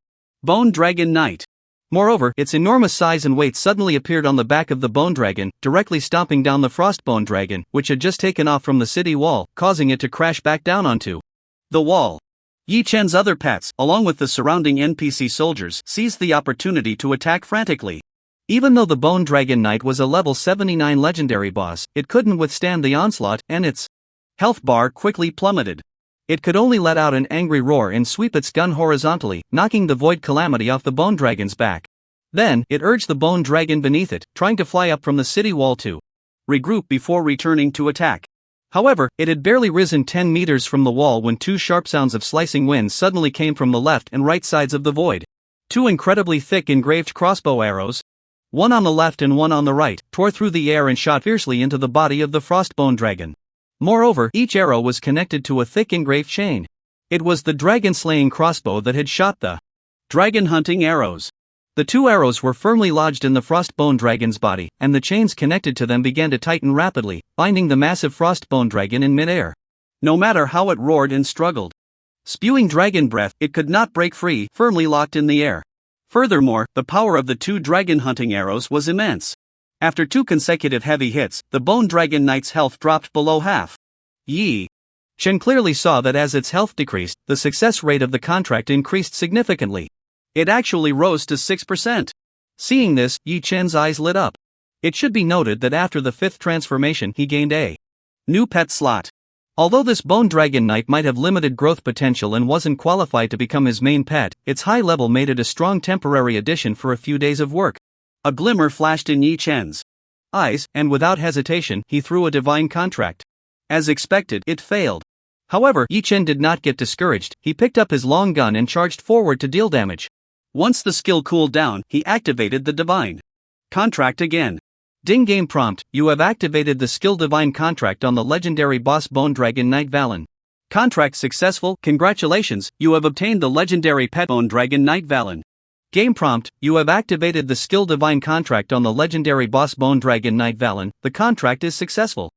Bone Dragon Knight. Moreover, its enormous size and weight suddenly appeared on the back of the Bone Dragon, directly stomping down the Frost Bone Dragon, which had just taken off from the city wall, causing it to crash back down onto the wall. Yi Chen's other pets, along with the surrounding NPC soldiers, seized the opportunity to attack frantically. Even though the Bone Dragon Knight was a level 79 legendary boss, it couldn't withstand the onslaught, and its health bar quickly plummeted. It could only let out an angry roar and sweep its gun horizontally, knocking the Void Calamity off the Bone Dragon's back. Then, it urged the Bone Dragon beneath it, trying to fly up from the city wall to regroup before returning to attack. However, it had barely risen 10 meters from the wall when 2 sharp sounds of slicing wind suddenly came from the left and right sides of the void. 2 incredibly thick engraved crossbow arrows one on the left and one on the right, tore through the air and shot fiercely into the body of the Frostbone dragon. Moreover, each arrow was connected to a thick engraved chain. It was the dragon-slaying crossbow that had shot the dragon-hunting arrows. The two arrows were firmly lodged in the Frostbone dragon's body, and the chains connected to them began to tighten rapidly, binding the massive Frostbone dragon in midair. No matter how it roared and struggled, spewing dragon breath, it could not break free, firmly locked in the air. Furthermore, the power of the two dragon-hunting arrows was immense. After 2 consecutive heavy hits, the Bone Dragon Knight's health dropped below half. Yi Chen clearly saw that as its health decreased, the success rate of the contract increased significantly. It actually rose to 6%. Seeing this, Yi Chen's eyes lit up. It should be noted that after the 5th transformation he gained a new pet slot. Although this Bone Dragon Knight might have limited growth potential and wasn't qualified to become his main pet, its high level made it a strong temporary addition for a few days of work. A glimmer flashed in Yi Chen's eyes, and without hesitation, he threw a divine contract. As expected, it failed. However, Yi Chen did not get discouraged. He picked up his long gun and charged forward to deal damage. Once the skill cooled down, he activated the divine contract again. Ding game prompt, you have activated the skill divine contract on the legendary boss Bone Dragon Knight Valen. Contract successful, congratulations, you have obtained the legendary pet Bone Dragon Knight Valen. Game prompt, you have activated the skill divine contract on the legendary boss Bone Dragon Knight Valen, the contract is successful.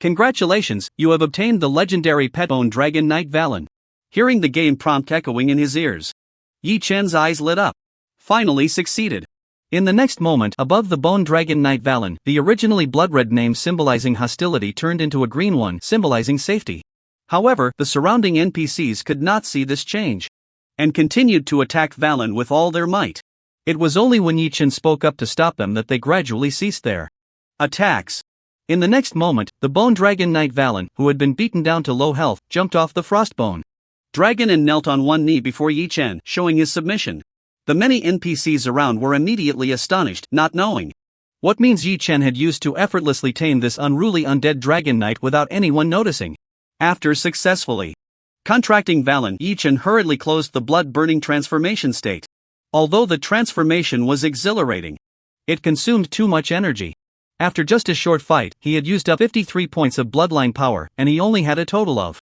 Congratulations, you have obtained the legendary pet Bone Dragon Knight Valen. Hearing the game prompt echoing in his ears, Yi Chen's eyes lit up. Finally succeeded. In the next moment, above the Bone Dragon Knight Valen, the originally blood-red name symbolizing hostility turned into a green one symbolizing safety. However, the surrounding NPCs could not see this change, and continued to attack Valen with all their might. It was only when Yi Chen spoke up to stop them that they gradually ceased their attacks. In the next moment, the Bone Dragon Knight Valen, who had been beaten down to low health, jumped off the Frostbone dragon and knelt on one knee before Yi Chen, showing his submission. The many NPCs around were immediately astonished, not knowing what means Yi Chen had used to effortlessly tame this unruly undead dragon knight without anyone noticing. After successfully contracting Valen, Yi Chen hurriedly closed the blood-burning transformation state. Although the transformation was exhilarating, it consumed too much energy. After just a short fight, he had used up 53 points of bloodline power, and he only had a total of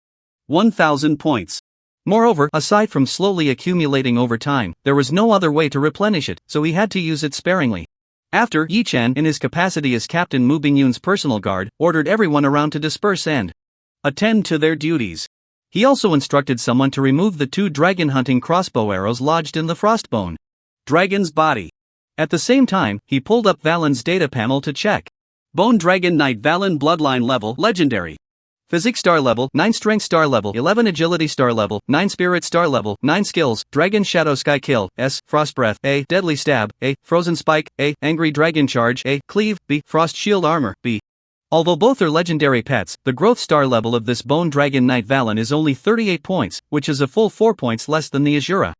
1,000 points. Moreover, aside from slowly accumulating over time, there was no other way to replenish it, so he had to use it sparingly. After, Yi Chen, in his capacity as Captain Mu Bingyun's personal guard, ordered everyone around to disperse and attend to their duties. He also instructed someone to remove the 2 dragon-hunting crossbow arrows lodged in the Frostbone dragon's body. At the same time, he pulled up Valen's data panel to check. Bone Dragon Knight Valen bloodline level legendary. Physique star level 9, strength star level 11, agility star level 9, spirit star level 9, skills Dragon Shadow Sky Kill S, Frost Breath A, Deadly Stab A, Frozen Spike A, Angry Dragon Charge A, Cleave B, Frost Shield Armor B. Although both are legendary pets, the growth star level of this Bone Dragon Knight Valen is only 38 points, which is a full 4 points less than the Azura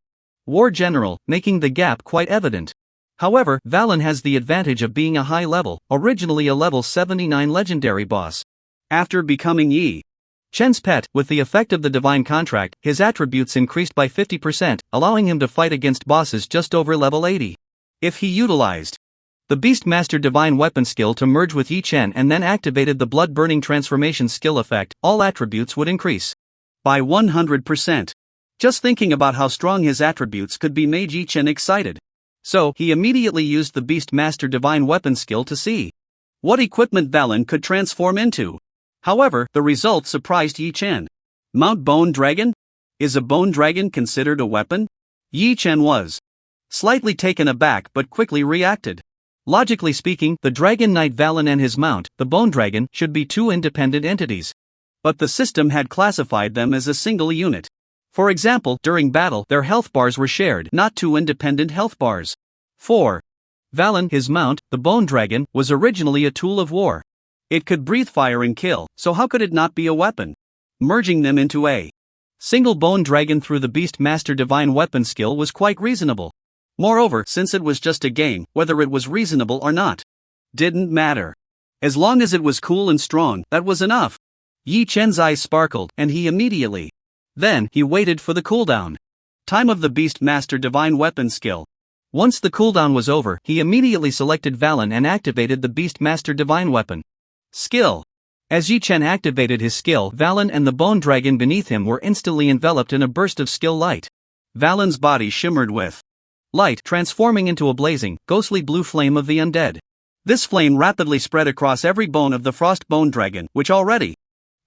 War General, making the gap quite evident. However, Valen has the advantage of being a high level, originally a level 79 legendary boss. After becoming Yi Chen's pet, with the effect of the divine contract, his attributes increased by 50%, allowing him to fight against bosses just over level 80. If he utilized the Beastmaster Divine Weapon skill to merge with Yi Chen and then activated the blood-burning transformation skill effect, all attributes would increase by 100%. Just thinking about how strong his attributes could be made Yi Chen excited. So, he immediately used the Beastmaster Divine Weapon skill to see what equipment Valen could transform into. However, the result surprised Yi Chen. Mount Bone Dragon? Is a bone dragon considered a weapon? Yi Chen was slightly taken aback but quickly reacted. Logically speaking, the Dragon Knight Valen and his mount, the Bone Dragon, should be 2 independent entities. But the system had classified them as a single unit. For example, during battle, their health bars were shared, not 2 independent health bars. 4. Valen, his mount, the Bone Dragon, was originally a tool of war. It could breathe fire and kill, so how could it not be a weapon? Merging them into a single Bone Dragon through the Beastmaster Divine Weapon skill was quite reasonable. Moreover, since it was just a game, whether it was reasonable or not didn't matter. As long as it was cool and strong, that was enough. Yi Chen's eyes sparkled, and he immediately Then, he waited for the cooldown time of the Beastmaster Divine Weapon skill. Once the cooldown was over, he immediately selected Valen and activated the Beast Master Divine Weapon. Skill. As Yi Chen activated his skill, Valen and the bone dragon beneath him were instantly enveloped in a burst of skill light. Valen's body shimmered with light, transforming into a blazing, ghostly blue flame of the undead. This flame rapidly spread across every bone of the frost bone dragon, which already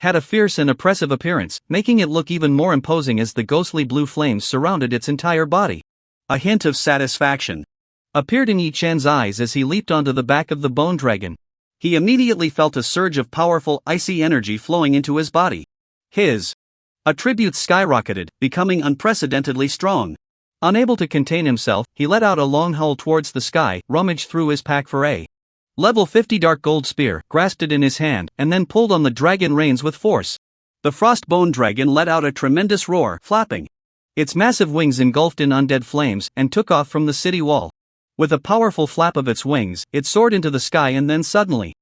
had a fierce and oppressive appearance, making it look even more imposing as the ghostly blue flames surrounded its entire body. A hint of satisfaction appeared in Yi Chen's eyes as he leaped onto the back of the bone dragon. He immediately felt a surge of powerful, icy energy flowing into his body. His attributes skyrocketed, becoming unprecedentedly strong. Unable to contain himself, he let out a long howl towards the sky, rummaged through his pack for a level 50 dark gold spear, grasped it in his hand, and then pulled on the dragon reins with force. The frostbone dragon let out a tremendous roar, flapping its massive wings engulfed in undead flames, and took off from the city wall. With a powerful flap of its wings, it soared into the sky and then suddenly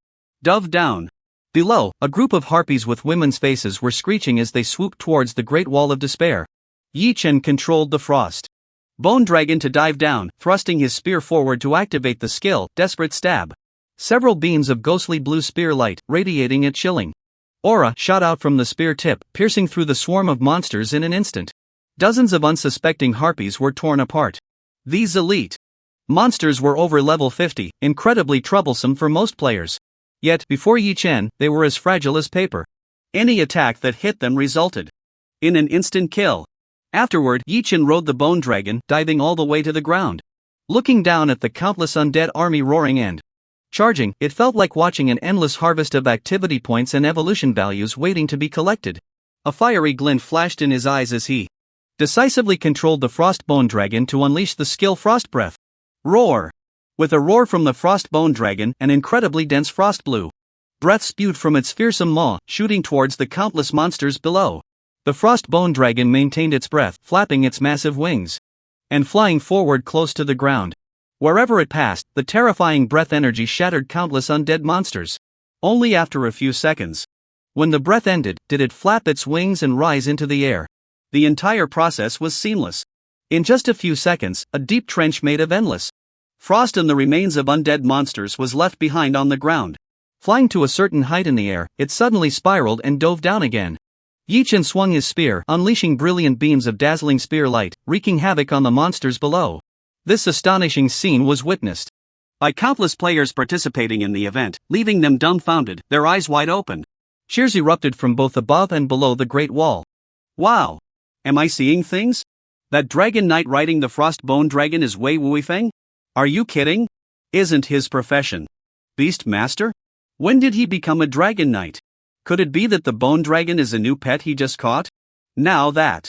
dove down. Below, a group of harpies with women's faces were screeching as they swooped towards the Great Wall of Despair. Yi Chen controlled the frost bone dragon to dive down, thrusting his spear forward to activate the skill, Desperate Stab. Several beams of ghostly blue spear light, radiating a chilling aura, shot out from the spear tip, piercing through the swarm of monsters in an instant. Dozens of unsuspecting harpies were torn apart. These elite monsters were over level 50, incredibly troublesome for most players. Yet, before Yi Chen, they were as fragile as paper. Any attack that hit them resulted in an instant kill. Afterward, Yi Chen rode the bone dragon, diving all the way to the ground. Looking down at the countless undead army roaring and charging, it felt like watching an endless harvest of activity points and evolution values waiting to be collected. A fiery glint flashed in his eyes as he decisively controlled the frost bone dragon to unleash the skill Frost Breath. Roar! With a roar from the frost bone dragon, an incredibly dense frost blue breath spewed from its fearsome maw, shooting towards the countless monsters below. The frost bone dragon maintained its breath, flapping its massive wings and flying forward close to the ground. Wherever it passed, the terrifying breath energy shattered countless undead monsters. Only after a few seconds, when the breath ended, did it flap its wings and rise into the air. The entire process was seamless. In just a few seconds, a deep trench made of endless frost and the remains of undead monsters was left behind on the ground. Flying to a certain height in the air, it suddenly spiraled and dove down again. Yi Chen swung his spear, unleashing brilliant beams of dazzling spear light, wreaking havoc on the monsters below. This astonishing scene was witnessed by countless players participating in the event, leaving them dumbfounded, their eyes wide open. Cheers erupted from both above and below the Great Wall. Wow! Am I seeing things? That Dragon Knight riding the frost bone dragon is Wei Wuifeng? Are you kidding? Isn't his profession Beast Master? When did he become a Dragon Knight? Could it be that the bone dragon is a new pet he just caught? Now that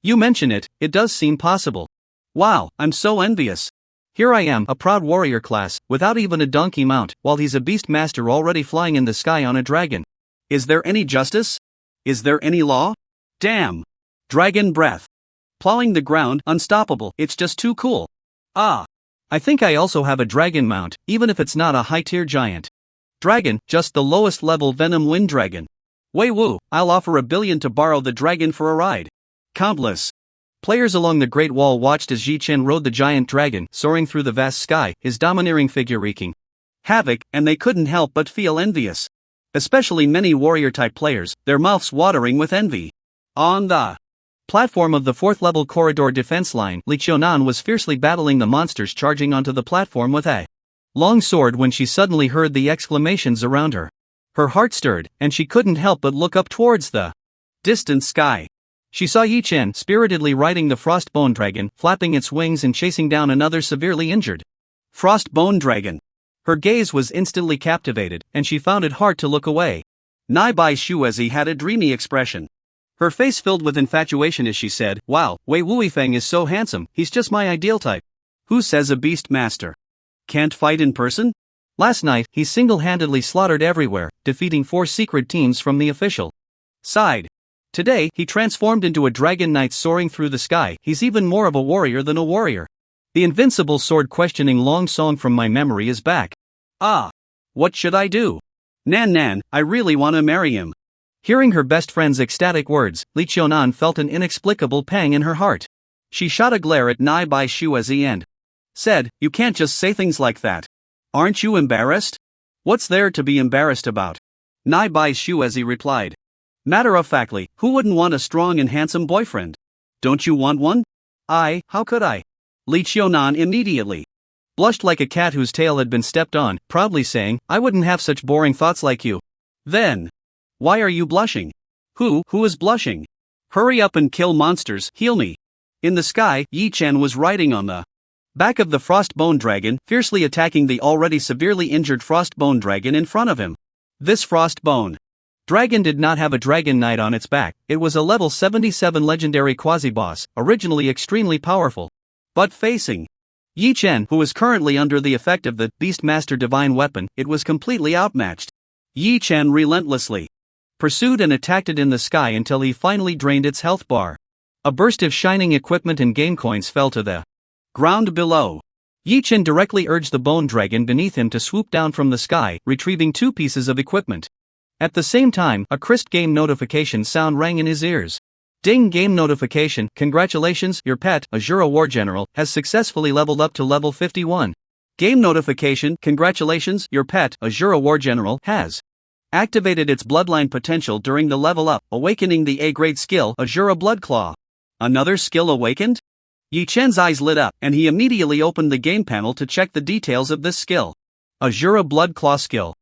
you mention it, it does seem possible. Wow, I'm so envious. Here I am, a proud warrior class, without even a donkey mount, while he's a beast master already flying in the sky on a dragon. Is there any justice? Is there any law? Damn! Dragon breath. Plowing the ground, unstoppable, it's just too cool. Ah! I think I also have a dragon mount, even if it's not a high-tier giant dragon, just the lowest level Venom Wind Dragon. Wei Wu, I'll offer $1 billion to borrow the dragon for a ride. Countless players along the Great Wall watched as Yi Chen rode the giant dragon, soaring through the vast sky, his domineering figure wreaking havoc, and they couldn't help but feel envious. Especially many warrior-type players, their mouths watering with envy. On the platform of the 4th level corridor defense line, Li Qiunan was fiercely battling the monsters charging onto the platform with a long sword when she suddenly heard the exclamations around her. Her heart stirred, and she couldn't help but look up towards the distant sky. She saw Yi Chen spiritedly riding the frost bone dragon, flapping its wings and chasing down another severely injured frost bone dragon. Her gaze was instantly captivated, and she found it hard to look away. Nai Bai Shuezi had a dreamy expression. Her face filled with infatuation as she said, "Wow, Wei Wuifeng is so handsome, he's just my ideal type." Who says a beast master can't fight in person? Last night, he single-handedly slaughtered everywhere, defeating 4 secret teams from the official side. Today, he transformed into a dragon knight soaring through the sky. He's even more of a warrior than a warrior. The invincible sword-questioning long song from my memory is back. Ah! What should I do? Nan, I really want to marry him. Hearing her best friend's ecstatic words, Li Qiunan felt an inexplicable pang in her heart. She shot a glare at Nai Bai Shuezi and said, "You can't just say things like that. Aren't you embarrassed?" "What's there to be embarrassed about?" Nai Bai Shu as he replied. "Matter-of-factly, who wouldn't want a strong and handsome boyfriend? Don't you want one?" How could I?" Li Qiunan immediately blushed like a cat whose tail had been stepped on, proudly saying, "I wouldn't have such boring thoughts like you." "Then, why are you blushing?" Who is blushing? Hurry up and kill monsters, heal me." In the sky, Yi Chen was riding on the back of the Frostbone Dragon, fiercely attacking the already severely injured Frostbone Dragon in front of him. This Frostbone Dragon did not have a Dragon Knight on its back, it was a level 77 legendary quasi-boss, originally extremely powerful. But facing Yi Chen, who was currently under the effect of the Beastmaster Divine Weapon, it was completely outmatched. Yi Chen relentlessly pursued and attacked it in the sky until he finally drained its health bar. A burst of shining equipment and game coins fell to the ground below. Yi Chen directly urged the bone dragon beneath him to swoop down from the sky, retrieving 2 pieces of equipment. At the same time, a crisp game notification sound rang in his ears. "Ding, game notification, congratulations, your pet, Azura War General, has successfully leveled up to level 51. Game notification, congratulations, your pet, Azura War General, has activated its bloodline potential during the level up, awakening the A-grade skill, Azura Blood Claw." Another skill awakened? Yi Chen's eyes lit up, and he immediately opened the game panel to check the details of this skill. Azura Blood Claw skill.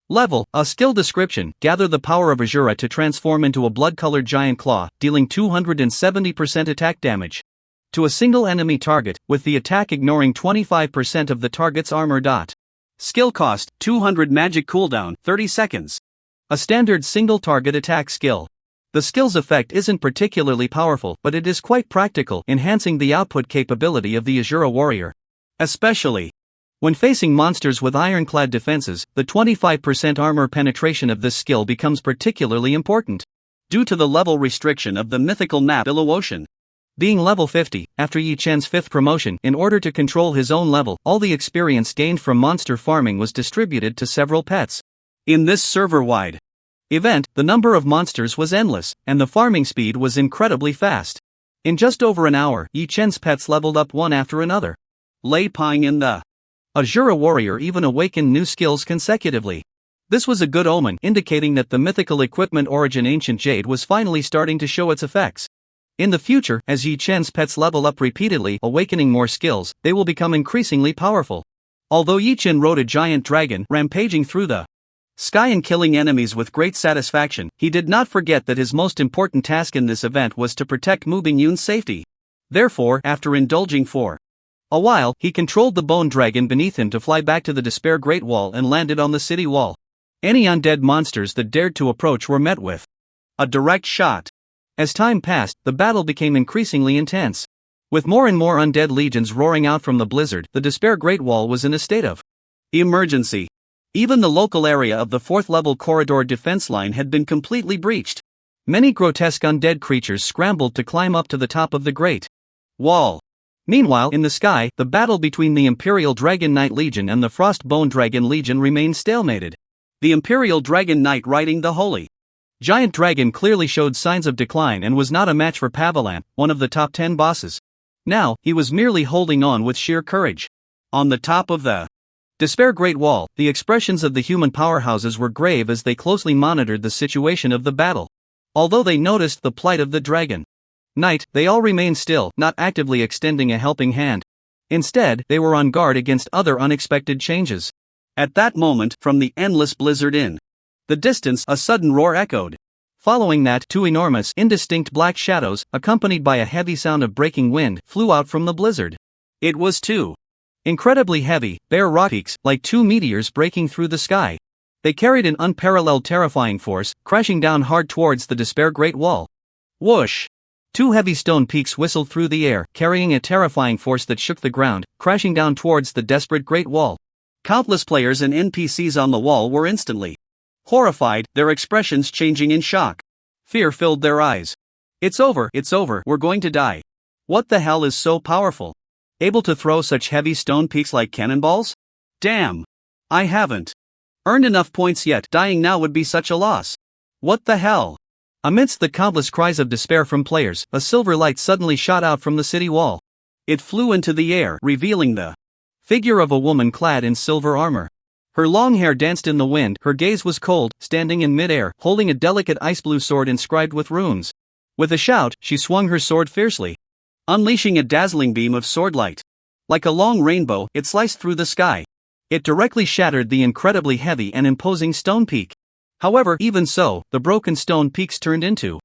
Level, a skill description, gather the power of Azura to transform into a blood-colored giant claw, dealing 270% attack damage to a single enemy target, with the attack ignoring 25% of the target's armor. Skill cost, 200 magic cooldown, 30 seconds. A standard single target attack skill. The skill's effect isn't particularly powerful, but it is quite practical, enhancing the output capability of the Azura warrior. Especially when facing monsters with ironclad defenses, the 25% armor penetration of this skill becomes particularly important. Due to the level restriction of the Mythical Map Exploration being level 50, after Yi Chen's 5th promotion, in order to control his own level, all the experience gained from monster farming was distributed to several pets. In this server-wide event, the number of monsters was endless, and the farming speed was incredibly fast. In just over an hour, Yi Chen's pets leveled up one after another. Lei Ping in the Azura warrior even awakened new skills consecutively. This was a good omen, indicating that the mythical equipment Origin Ancient Jade was finally starting to show its effects. In the future, as Yi Chen's pets level up repeatedly, awakening more skills, they will become increasingly powerful. Although Yi Chen rode a giant dragon, rampaging through the sky and killing enemies with great satisfaction, he did not forget that his most important task in this event was to protect Mu Bingyun's safety. Therefore, after indulging for a while, he controlled the bone dragon beneath him to fly back to the Despair Great Wall and landed on the city wall. Any undead monsters that dared to approach were met with a direct shot. As time passed, the battle became increasingly intense. With more and more undead legions roaring out from the blizzard, the Despair Great Wall was in a state of emergency. Even the local area of the 4th level corridor defense line had been completely breached. Many grotesque undead creatures scrambled to climb up to the top of the Great Wall. Meanwhile, in the sky, the battle between the Imperial Dragon Knight Legion and the Frostbone Dragon Legion remained stalemated. The Imperial Dragon Knight riding the Holy Giant Dragon clearly showed signs of decline and was not a match for Pavalant, one of the top 10 bosses. Now, he was merely holding on with sheer courage. On the top of the Despair Great Wall, the expressions of the human powerhouses were grave as they closely monitored the situation of the battle. Although they noticed the plight of the Dragon Knight, they all remained still, not actively extending a helping hand. Instead, they were on guard against other unexpected changes. At that moment, from the endless blizzard in the distance, a sudden roar echoed. Following that, 2 enormous, indistinct black shadows, accompanied by a heavy sound of breaking wind, flew out from the blizzard. It was 2 incredibly heavy, bare rock peaks, like 2 meteors breaking through the sky. They carried an unparalleled terrifying force, crashing down hard towards the Despair Great Wall. Whoosh! 2 heavy stone peaks whistled through the air, carrying a terrifying force that shook the ground, crashing down towards the desperate Great Wall. Countless players and NPCs on the wall were instantly horrified, their expressions changing in shock. Fear filled their eyes. It's over, we're going to die. What the hell is so powerful? Able to throw such heavy stone peaks like cannonballs? Damn! I haven't earned enough points yet, dying now would be such a loss. What the hell? Amidst the countless cries of despair from players, a silver light suddenly shot out from the city wall. It flew into the air, revealing the Figure of a woman clad in silver armor. Her long hair danced in the wind, her gaze was cold, standing in midair, holding a delicate ice blue sword inscribed with runes. With a shout, she swung her sword fiercely, unleashing a dazzling beam of sword light. Like a long rainbow, it sliced through the sky. It directly shattered the incredibly heavy and imposing stone peak. However, even so, the broken stone peaks turned into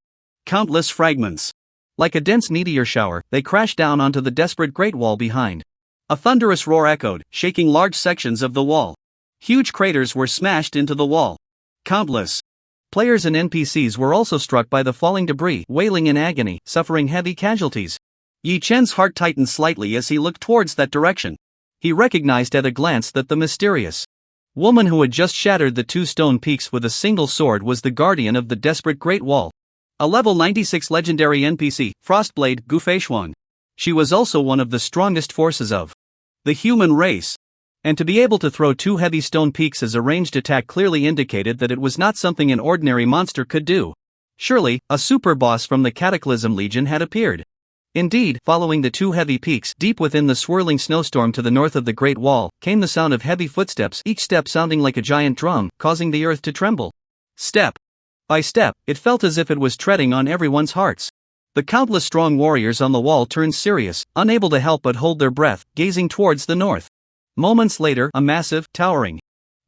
countless fragments. Like a dense meteor shower, they crashed down onto the desperate Great Wall behind. A thunderous roar echoed, shaking large sections of the wall. Huge craters were smashed into the wall. Countless players and NPCs were also struck by the falling debris, wailing in agony, suffering heavy casualties. Yi Chen's heart tightened slightly as he looked towards that direction. He recognized at a glance that the mysterious woman who had just shattered the two stone peaks with a single sword was the guardian of the desperate Great Wall. A level 96 legendary NPC, Frostblade Gu Feishuan. She was also one of the strongest forces of the human race. And to be able to throw two heavy stone peaks as a ranged attack clearly indicated that it was not something an ordinary monster could do. Surely, a super boss from the Cataclysm Legion had appeared. Indeed, following the two heavy peaks deep within the swirling snowstorm to the north of the Great Wall, came the sound of heavy footsteps, each step sounding like a giant drum, causing the earth to tremble. Step by step, it felt as if it was treading on everyone's hearts. The countless strong warriors on the wall turned serious, unable to help but hold their breath, gazing towards the north. Moments later, a massive, towering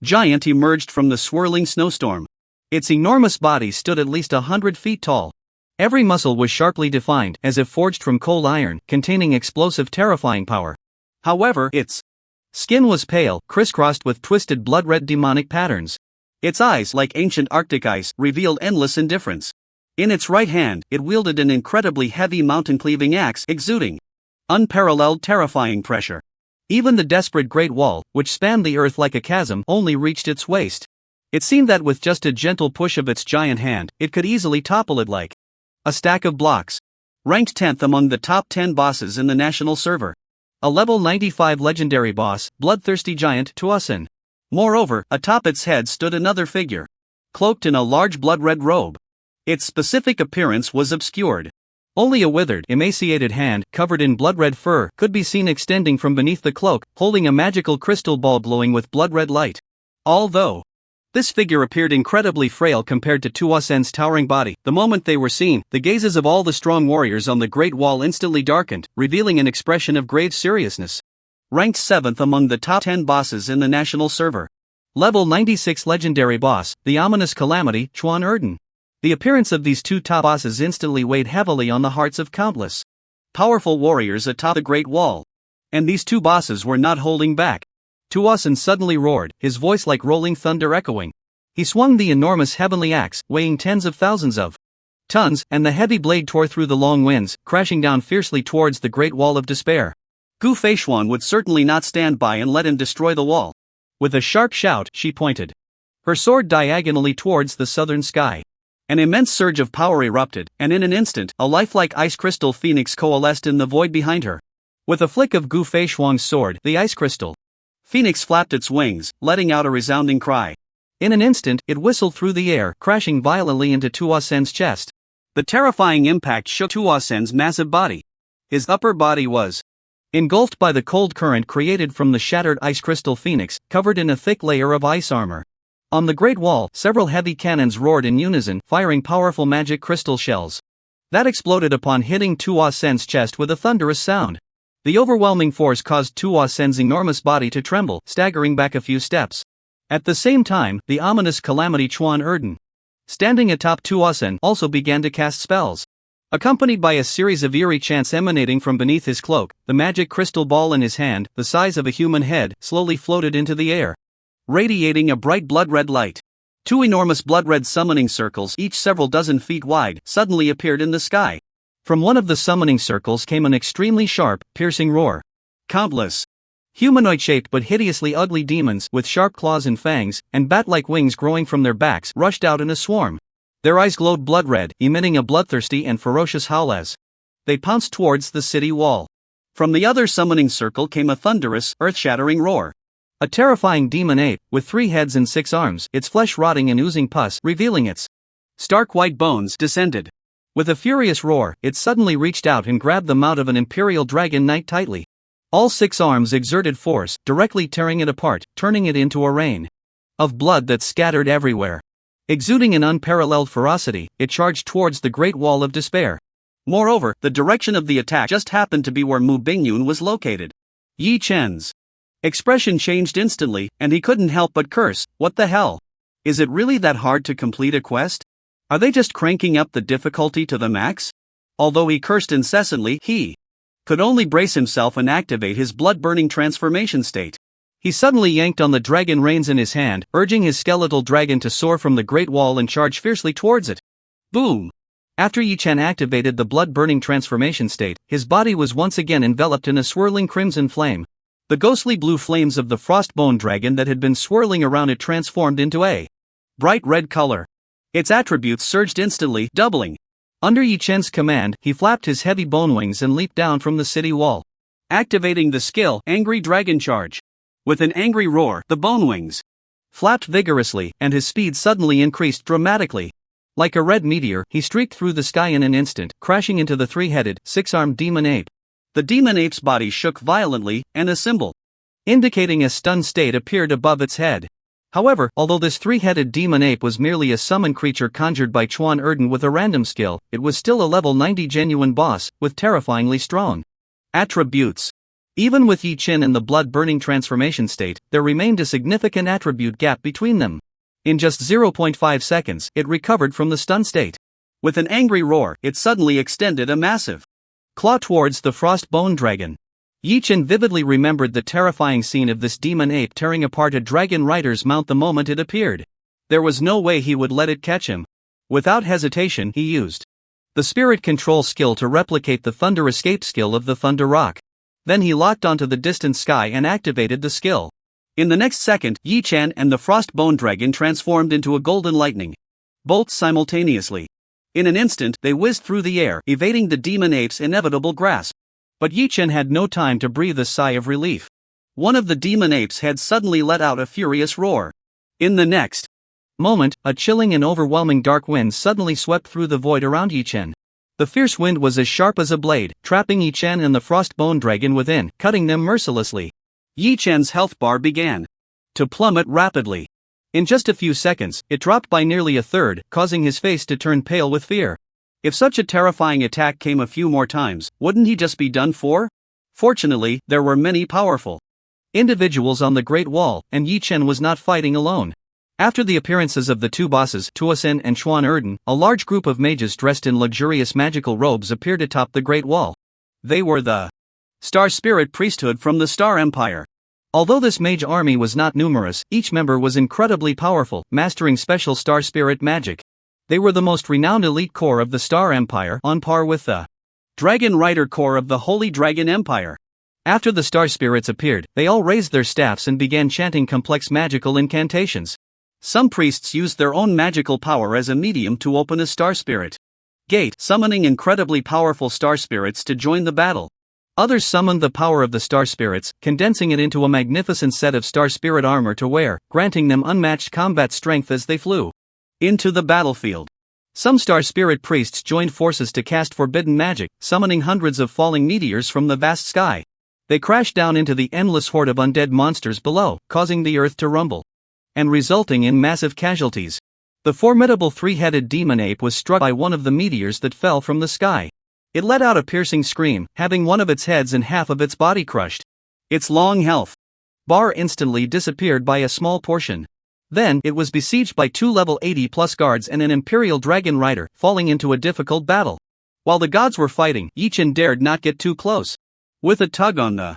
giant emerged from the swirling snowstorm. Its enormous body stood at least 100 feet tall. Every muscle was sharply defined, as if forged from cold iron, containing explosive terrifying power. However, its skin was pale, crisscrossed with twisted blood-red demonic patterns. Its eyes, like ancient Arctic ice, revealed endless indifference. In its right hand, it wielded an incredibly heavy mountain-cleaving axe, exuding unparalleled terrifying pressure. Even the desperate Great Wall, which spanned the earth like a chasm, only reached its waist. It seemed that with just a gentle push of its giant hand, it could easily topple it like a stack of blocks. Ranked 10th among the top 10 bosses in the national server. A level 95 legendary boss, bloodthirsty giant Tuasin. Moreover, atop its head stood another figure, cloaked in a large blood-red robe. Its specific appearance was obscured. Only a withered, emaciated hand, covered in blood-red fur, could be seen extending from beneath the cloak, holding a magical crystal ball glowing with blood-red light. Although this figure appeared incredibly frail compared to Tuasen's towering body, the moment they were seen, the gazes of all the strong warriors on the Great Wall instantly darkened, revealing an expression of grave seriousness. Ranked 7th among the top 10 bosses in the national server. Level 96 legendary boss, the ominous calamity, Chuan Erden. The appearance of these two top bosses instantly weighed heavily on the hearts of countless powerful warriors atop the Great Wall. And these two bosses were not holding back. Tuasen suddenly roared, his voice like rolling thunder echoing. He swung the enormous heavenly axe, weighing tens of thousands of tons, and the heavy blade tore through the long winds, crashing down fiercely towards the Great Wall of Despair. Gu Feishuan would certainly not stand by and let him destroy the wall. With a sharp shout, she pointed her sword diagonally towards the southern sky. An immense surge of power erupted, and in an instant, a lifelike ice crystal phoenix coalesced in the void behind her. With a flick of Gu Feishuang's sword, the ice crystal phoenix flapped its wings, letting out a resounding cry. In an instant, it whistled through the air, crashing violently into Tuasen's chest. The terrifying impact shook Tuasen's massive body. His upper body was engulfed by the cold current created from the shattered ice crystal phoenix, covered in a thick layer of ice armor. On the Great Wall, several heavy cannons roared in unison, firing powerful magic crystal shells that exploded upon hitting Tuasen's chest with a thunderous sound. The overwhelming force caused Tuasen's enormous body to tremble, staggering back a few steps. At the same time, the ominous calamity Chuan Erden, standing atop Tuasen, also began to cast spells. Accompanied by a series of eerie chants emanating from beneath his cloak, the magic crystal ball in his hand, the size of a human head, slowly floated into the air, radiating a bright blood-red light. Two enormous blood-red summoning circles, each several dozen feet wide, suddenly appeared in the sky. From one of the summoning circles came an extremely sharp, piercing roar. Countless humanoid-shaped but hideously ugly demons, with sharp claws and fangs, and bat-like wings growing from their backs, rushed out in a swarm. Their eyes glowed blood-red, emitting a bloodthirsty and ferocious howl as they pounced towards the city wall. From the other summoning circle came a thunderous, earth-shattering roar. A terrifying demon ape, with 3 heads and 6 arms, its flesh rotting and oozing pus, revealing its stark white bones, descended. With a furious roar, it suddenly reached out and grabbed the mouth of an imperial dragon knight tightly. All 6 arms exerted force, directly tearing it apart, turning it into a rain of blood that scattered everywhere. Exuding an unparalleled ferocity, it charged towards the Great Wall of Despair. Moreover, the direction of the attack just happened to be where Mu Bingyun was located. Yi Chen's expression changed instantly, and he couldn't help but curse. What the hell? Is it really that hard to complete a quest? Are they just cranking up the difficulty to the max? Although he cursed incessantly, he could only brace himself and activate his blood-burning transformation state. He suddenly yanked on the dragon reins in his hand, urging his skeletal dragon to soar from the Great Wall and charge fiercely towards it. Boom! After Yi Chen activated the blood-burning transformation state, his body was once again enveloped in a swirling crimson flame. The ghostly blue flames of the frostbone dragon that had been swirling around it transformed into a bright red color. Its attributes surged instantly, doubling. Under Yi Chen's command, he flapped his heavy bone wings and leaped down from the city wall, activating the skill, Angry Dragon Charge. With an angry roar, the bone wings flapped vigorously, and his speed suddenly increased dramatically. Like a red meteor, he streaked through the sky in an instant, crashing into the 3-headed, 6-armed demon ape. The demon ape's body shook violently, and a symbol indicating a stunned state appeared above its head. However, although this 3-headed demon ape was merely a summon creature conjured by Chuan Erden with a random skill, it was still a level 90 genuine boss, with terrifyingly strong attributes. Even with Yi Chen and the blood-burning transformation state, there remained a significant attribute gap between them. In just 0.5 seconds, it recovered from the stun state. With an angry roar, it suddenly extended a massive claw towards the frost-bone dragon. Yi Chen vividly remembered the terrifying scene of this demon ape tearing apart a dragon rider's mount the moment it appeared. There was no way he would let it catch him. Without hesitation, he used the spirit control skill to replicate the thunder escape skill of the Thunder Rock. Then he locked onto the distant sky and activated the skill. In the next second, Yi Chen and the frostbone dragon transformed into a golden lightning bolt simultaneously. In an instant, they whizzed through the air, evading the demon ape's inevitable grasp. But Yi Chen had no time to breathe a sigh of relief. One of the demon apes had suddenly let out a furious roar. In the next moment, a chilling and overwhelming dark wind suddenly swept through the void around Yi Chen. The fierce wind was as sharp as a blade, trapping Yi Chen and the frostbone dragon within, cutting them mercilessly. Yi Chen's health bar began to plummet rapidly. In just a few seconds, it dropped by nearly a third, causing his face to turn pale with fear. If such a terrifying attack came a few more times, wouldn't he just be done for? Fortunately, there were many powerful individuals on the Great Wall, and Yi Chen was not fighting alone. After the appearances of the two bosses, Tuosin and Chuan Erden, a large group of mages dressed in luxurious magical robes appeared atop the Great Wall. They were the Star Spirit Priesthood from the Star Empire. Although this mage army was not numerous, each member was incredibly powerful, mastering special Star Spirit magic. They were the most renowned elite corps of the Star Empire, on par with the Dragon Rider Corps of the Holy Dragon Empire. After the Star Spirits appeared, they all raised their staffs and began chanting complex magical incantations. Some priests used their own magical power as a medium to open a Star Spirit gate, summoning incredibly powerful Star Spirits to join the battle. Others summoned the power of the Star Spirits, condensing it into a magnificent set of Star Spirit armor to wear, granting them unmatched combat strength as they flew into the battlefield. Some Star Spirit priests joined forces to cast forbidden magic, summoning hundreds of falling meteors from the vast sky. They crashed down into the endless horde of undead monsters below, causing the earth to rumble and resulting in massive casualties. The formidable 3-headed demon ape was struck by one of the meteors that fell from the sky. It let out a piercing scream, having one of its heads and half of its body crushed. Its long health bar instantly disappeared by a small portion. Then, it was besieged by 2 level 80+ guards and an Imperial Dragon Rider, falling into a difficult battle. While the gods were fighting, Yi Chen dared not get too close. With a tug on the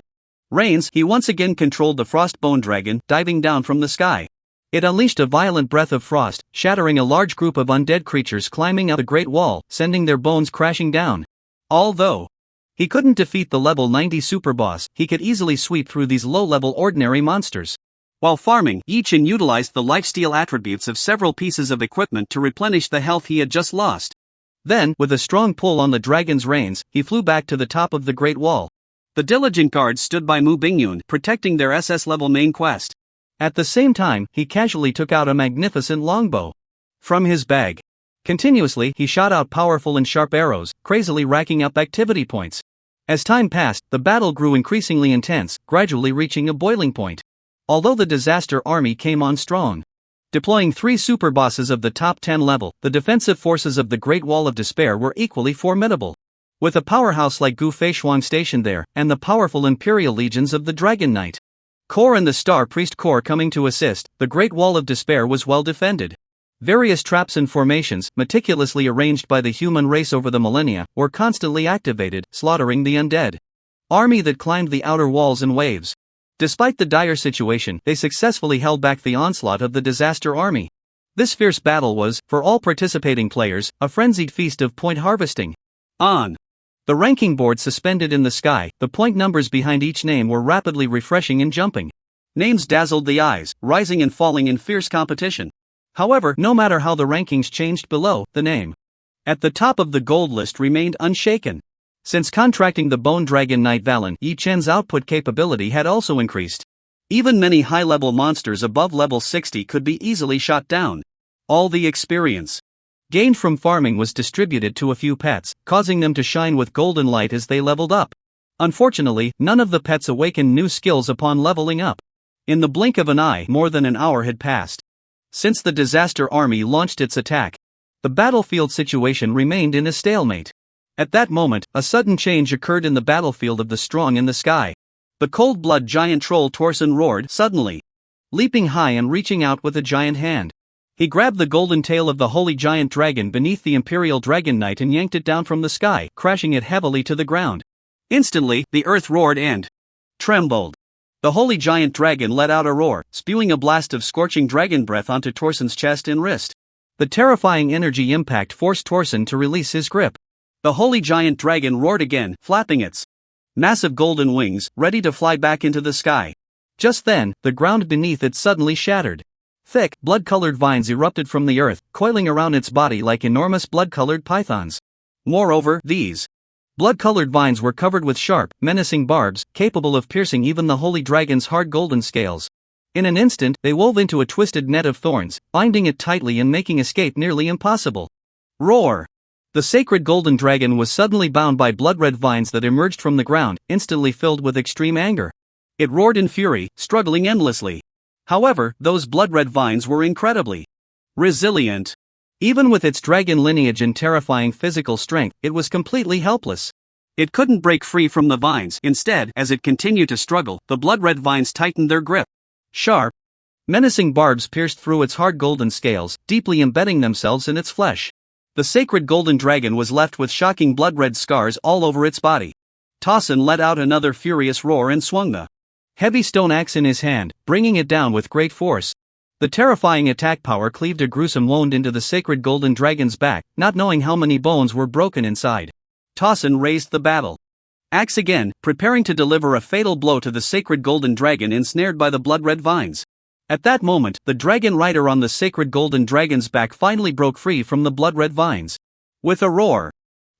reins, he once again controlled the frostbone dragon, diving down from the sky. It unleashed a violent breath of frost, shattering a large group of undead creatures climbing up the Great Wall, sending their bones crashing down. Although he couldn't defeat the level 90 superboss, he could easily sweep through these low-level ordinary monsters. While farming, Yi Chen utilized the lifesteal attributes of several pieces of equipment to replenish the health he had just lost. Then, with a strong pull on the dragon's reins, he flew back to the top of the Great Wall. The diligent guards stood by Mu Bingyun, protecting their SS-level main quest. At the same time, he casually took out a magnificent longbow from his bag. Continuously, he shot out powerful and sharp arrows, crazily racking up activity points. As time passed, the battle grew increasingly intense, gradually reaching a boiling point. Although the disaster army came on strong, deploying 3 super bosses of the top 10 level, the defensive forces of the Great Wall of Despair were equally formidable. With a powerhouse like Gu Feishuang stationed there, and the powerful Imperial legions of the Dragon Knight Corps and the Star Priest Corps coming to assist, the Great Wall of Despair was well defended. Various traps and formations, meticulously arranged by the human race over the millennia, were constantly activated, slaughtering the undead army that climbed the outer walls in waves. Despite the dire situation, they successfully held back the onslaught of the disaster army. This fierce battle was, for all participating players, a frenzied feast of point harvesting. On the ranking board suspended in the sky, the point numbers behind each name were rapidly refreshing and jumping. Names dazzled the eyes, rising and falling in fierce competition. However, no matter how the rankings changed below, the name at the top of the gold list remained unshaken. Since contracting the Bone Dragon Knight Valen, Yi Chen's output capability had also increased. Even many high-level monsters above level 60 could be easily shot down. All the experience gained from farming was distributed to a few pets, causing them to shine with golden light as they leveled up. Unfortunately, none of the pets awakened new skills upon leveling up. In the blink of an eye, more than an hour had passed since the disaster army launched its attack. The battlefield situation remained in a stalemate. At that moment, a sudden change occurred in the battlefield of the strong in the sky. The cold-blood giant troll Torsen roared suddenly, leaping high and reaching out with a giant hand. He grabbed the golden tail of the holy giant dragon beneath the Imperial Dragon Knight and yanked it down from the sky, crashing it heavily to the ground. Instantly, the earth roared and trembled. The holy giant dragon let out a roar, spewing a blast of scorching dragon breath onto Torsen's chest and wrist. The terrifying energy impact forced Torsen to release his grip. The holy giant dragon roared again, flapping its massive golden wings, ready to fly back into the sky. Just then, the ground beneath it suddenly shattered. Thick, blood-colored vines erupted from the earth, coiling around its body like enormous blood-colored pythons. Moreover, these blood-colored vines were covered with sharp, menacing barbs, capable of piercing even the holy dragon's hard golden scales. In an instant, they wove into a twisted net of thorns, binding it tightly and making escape nearly impossible. Roar! The sacred golden dragon was suddenly bound by blood-red vines that emerged from the ground, instantly filled with extreme anger. It roared in fury, struggling endlessly. However, those blood-red vines were incredibly resilient. Even with its dragon lineage and terrifying physical strength, it was completely helpless. It couldn't break free from the vines. Instead, as it continued to struggle, the blood-red vines tightened their grip. Sharp, menacing barbs pierced through its hard golden scales, deeply embedding themselves in its flesh. The sacred golden dragon was left with shocking blood-red scars all over its body. Torsen let out another furious roar and swung the heavy stone axe in his hand, bringing it down with great force. The terrifying attack power cleaved a gruesome wound into the sacred golden dragon's back, not knowing how many bones were broken inside. Torsen raised the battle axe again, preparing to deliver a fatal blow to the sacred golden dragon ensnared by the blood-red vines. At that moment, the dragon rider on the sacred golden dragon's back finally broke free from the blood-red vines. With a roar,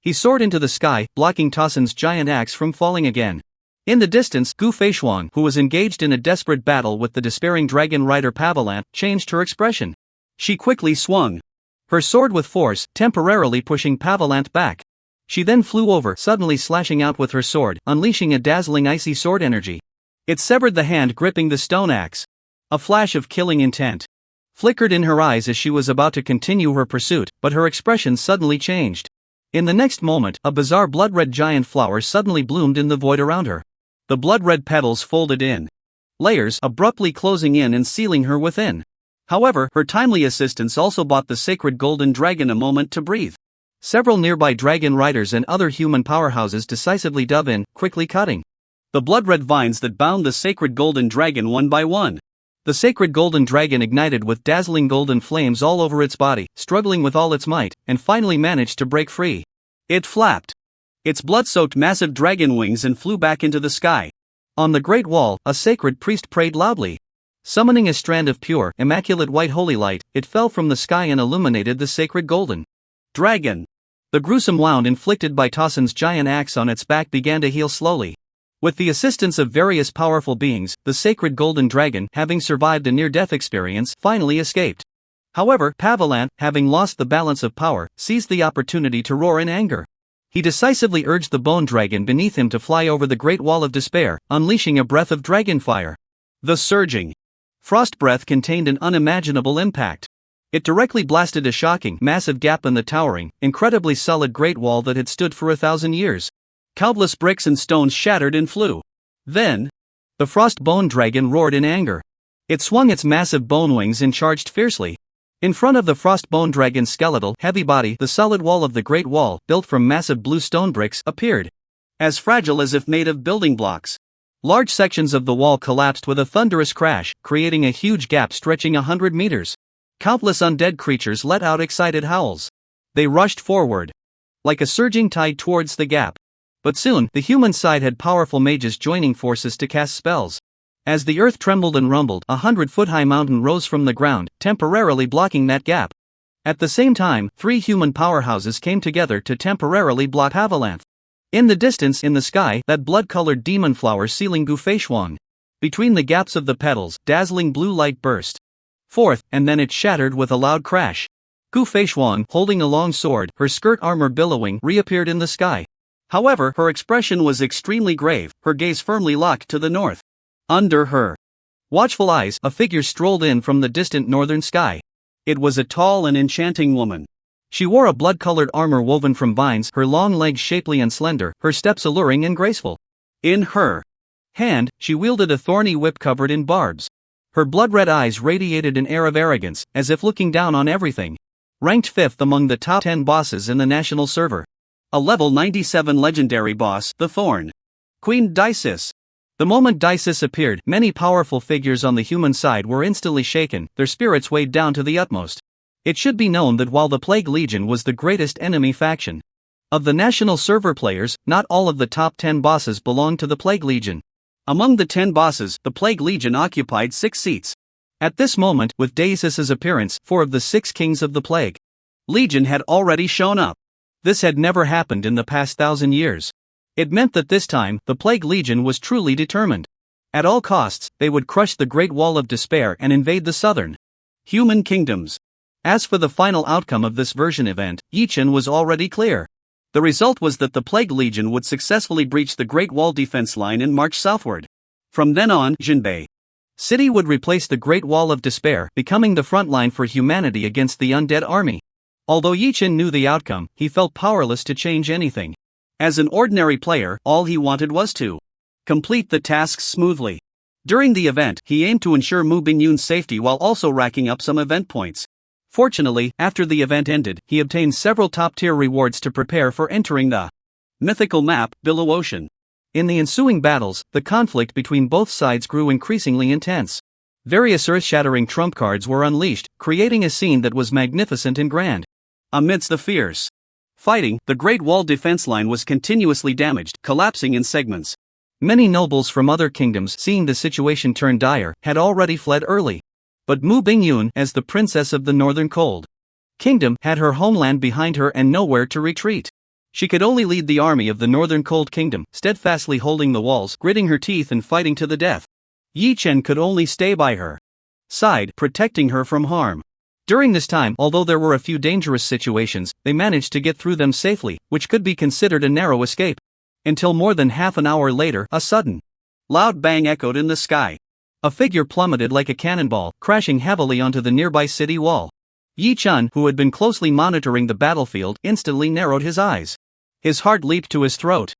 he soared into the sky, blocking Torsen's giant axe from falling again. In the distance, Gu Feishuang, who was engaged in a desperate battle with the despairing dragon rider Pavalant, changed her expression. She quickly swung her sword with force, temporarily pushing Pavalant back. She then flew over, suddenly slashing out with her sword, unleashing a dazzling icy sword energy. It severed the hand gripping the stone axe. A flash of killing intent flickered in her eyes as she was about to continue her pursuit, but her expression suddenly changed. In the next moment, a bizarre blood-red giant flower suddenly bloomed in the void around her. The blood-red petals folded in layers, abruptly closing in and sealing her within. However, her timely assistance also bought the sacred golden dragon a moment to breathe. Several nearby dragon riders and other human powerhouses decisively dove in, quickly cutting the blood-red vines that bound the sacred golden dragon one by one. The sacred golden dragon ignited with dazzling golden flames all over its body, struggling with all its might, and finally managed to break free. It flapped its blood-soaked massive dragon wings and flew back into the sky. On the Great Wall, a sacred priest prayed loudly. Summoning a strand of pure, immaculate white holy light, it fell from the sky and illuminated the sacred golden dragon. The gruesome wound inflicted by Torsen's giant axe on its back began to heal slowly. With the assistance of various powerful beings, the sacred golden dragon, having survived a near-death experience, finally escaped. However, Pavalant, having lost the balance of power, seized the opportunity to roar in anger. He decisively urged the bone dragon beneath him to fly over the Great Wall of Despair, unleashing a breath of dragon fire. The surging frost breath contained an unimaginable impact. It directly blasted a shocking, massive gap in the towering, incredibly solid Great Wall that had stood for 1,000 years. Countless bricks and stones shattered and flew. Then, the frost bone dragon roared in anger. It swung its massive bone wings and charged fiercely. In front of the frost bone dragon's skeletal, heavy body, the solid wall of the Great Wall, built from massive blue stone bricks, appeared. As fragile as if made of building blocks. Large sections of the wall collapsed with a thunderous crash, creating a huge gap stretching 100 meters. Countless undead creatures let out excited howls. They rushed forward, like a surging tide towards the gap. But soon, the human side had powerful mages joining forces to cast spells. As the earth trembled and rumbled, a 100-foot-high mountain rose from the ground, temporarily blocking that gap. At the same time, 3 human powerhouses came together to temporarily block Avalanche. In the distance, in the sky, that blood-colored demon flower sealing Gufeishuang. Between the gaps of the petals, dazzling blue light burst forth, and then it shattered with a loud crash. Gufeishuang, holding a long sword, her skirt armor billowing, reappeared in the sky. However, her expression was extremely grave, her gaze firmly locked to the north. Under her watchful eyes, a figure strolled in from the distant northern sky. It was a tall and enchanting woman. She wore a blood-colored armor woven from vines, her long legs shapely and slender, her steps alluring and graceful. In her hand, she wielded a thorny whip covered in barbs. Her blood-red eyes radiated an air of arrogance, as if looking down on everything. Ranked 5th among the top 10 bosses in the national server. A level 97 legendary boss, the Thorn Queen Dices. The moment Dices appeared, many powerful figures on the human side were instantly shaken, their spirits weighed down to the utmost. It should be known that while the Plague Legion was the greatest enemy faction of the national server players, not all of the top 10 bosses belonged to the Plague Legion. Among the 10 bosses, the Plague Legion occupied 6 seats. At this moment, with Deus's appearance, 4 of the 6 kings of the Plague Legion had already shown up. This had never happened in the past 1,000 years. It meant that this time, the Plague Legion was truly determined. At all costs, they would crush the Great Wall of Despair and invade the southern human kingdoms. As for the final outcome of this version event, Yichen was already clear. The result was that the Plague Legion would successfully breach the Great Wall defense line and march southward. From then on, Jinbei City would replace the Great Wall of Despair, becoming the front line for humanity against the undead army. Although Yichen knew the outcome, he felt powerless to change anything. As an ordinary player, all he wanted was to complete the tasks smoothly. During the event, he aimed to ensure Mu Bingyun's safety while also racking up some event points. Fortunately, after the event ended, he obtained several top-tier rewards to prepare for entering the Mythical Map, Below Ocean. In the ensuing battles, the conflict between both sides grew increasingly intense. Various earth-shattering trump cards were unleashed, creating a scene that was magnificent and grand. Amidst the fierce fighting, the Great Wall defense line was continuously damaged, collapsing in segments. Many nobles from other kingdoms, seeing the situation turn dire, had already fled early. But Mu Bingyun, as the princess of the Northern Cold Kingdom, had her homeland behind her and nowhere to retreat. She could only lead the army of the Northern Cold Kingdom, steadfastly holding the walls, gritting her teeth and fighting to the death. Yichen could only stay by her side, protecting her from harm. During this time, although there were a few dangerous situations, they managed to get through them safely, which could be considered a narrow escape. Until more than half an hour later, a sudden loud bang echoed in the sky. A figure plummeted like a cannonball, crashing heavily onto the nearby city wall. Yi Chun, who had been closely monitoring the battlefield, instantly narrowed his eyes. His heart leaped to his throat.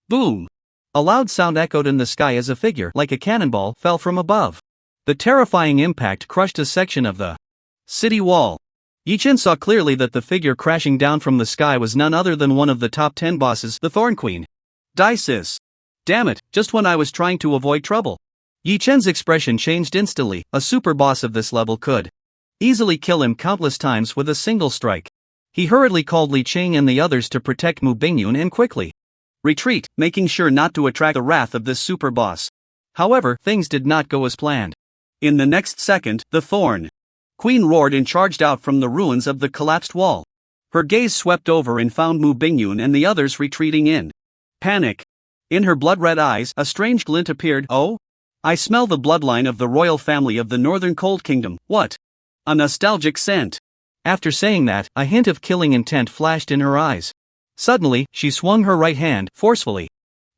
Boom! A loud sound echoed in the sky as a figure, like a cannonball, fell from above. The terrifying impact crushed a section of the city wall. Yi Chun saw clearly that the figure crashing down from the sky was none other than one of the top 10 bosses, the Thorn Queen Dices. Damn it, just when I was trying to avoid trouble. Yi Chen's expression changed instantly. A super boss of this level could easily kill him countless times with a single strike. He hurriedly called Li Qing and the others to protect Mu Bingyun and quickly retreat, making sure not to attract the wrath of this super boss. However, things did not go as planned. In the next second, the Thorn Queen roared and charged out from the ruins of the collapsed wall. Her gaze swept over and found Mu Bingyun and the others retreating in panic. In her blood-red eyes, a strange glint appeared. Oh? I smell the bloodline of the royal family of the Northern Cold Kingdom. What? A nostalgic scent. After saying that, a hint of killing intent flashed in her eyes. Suddenly, she swung her right hand forcefully,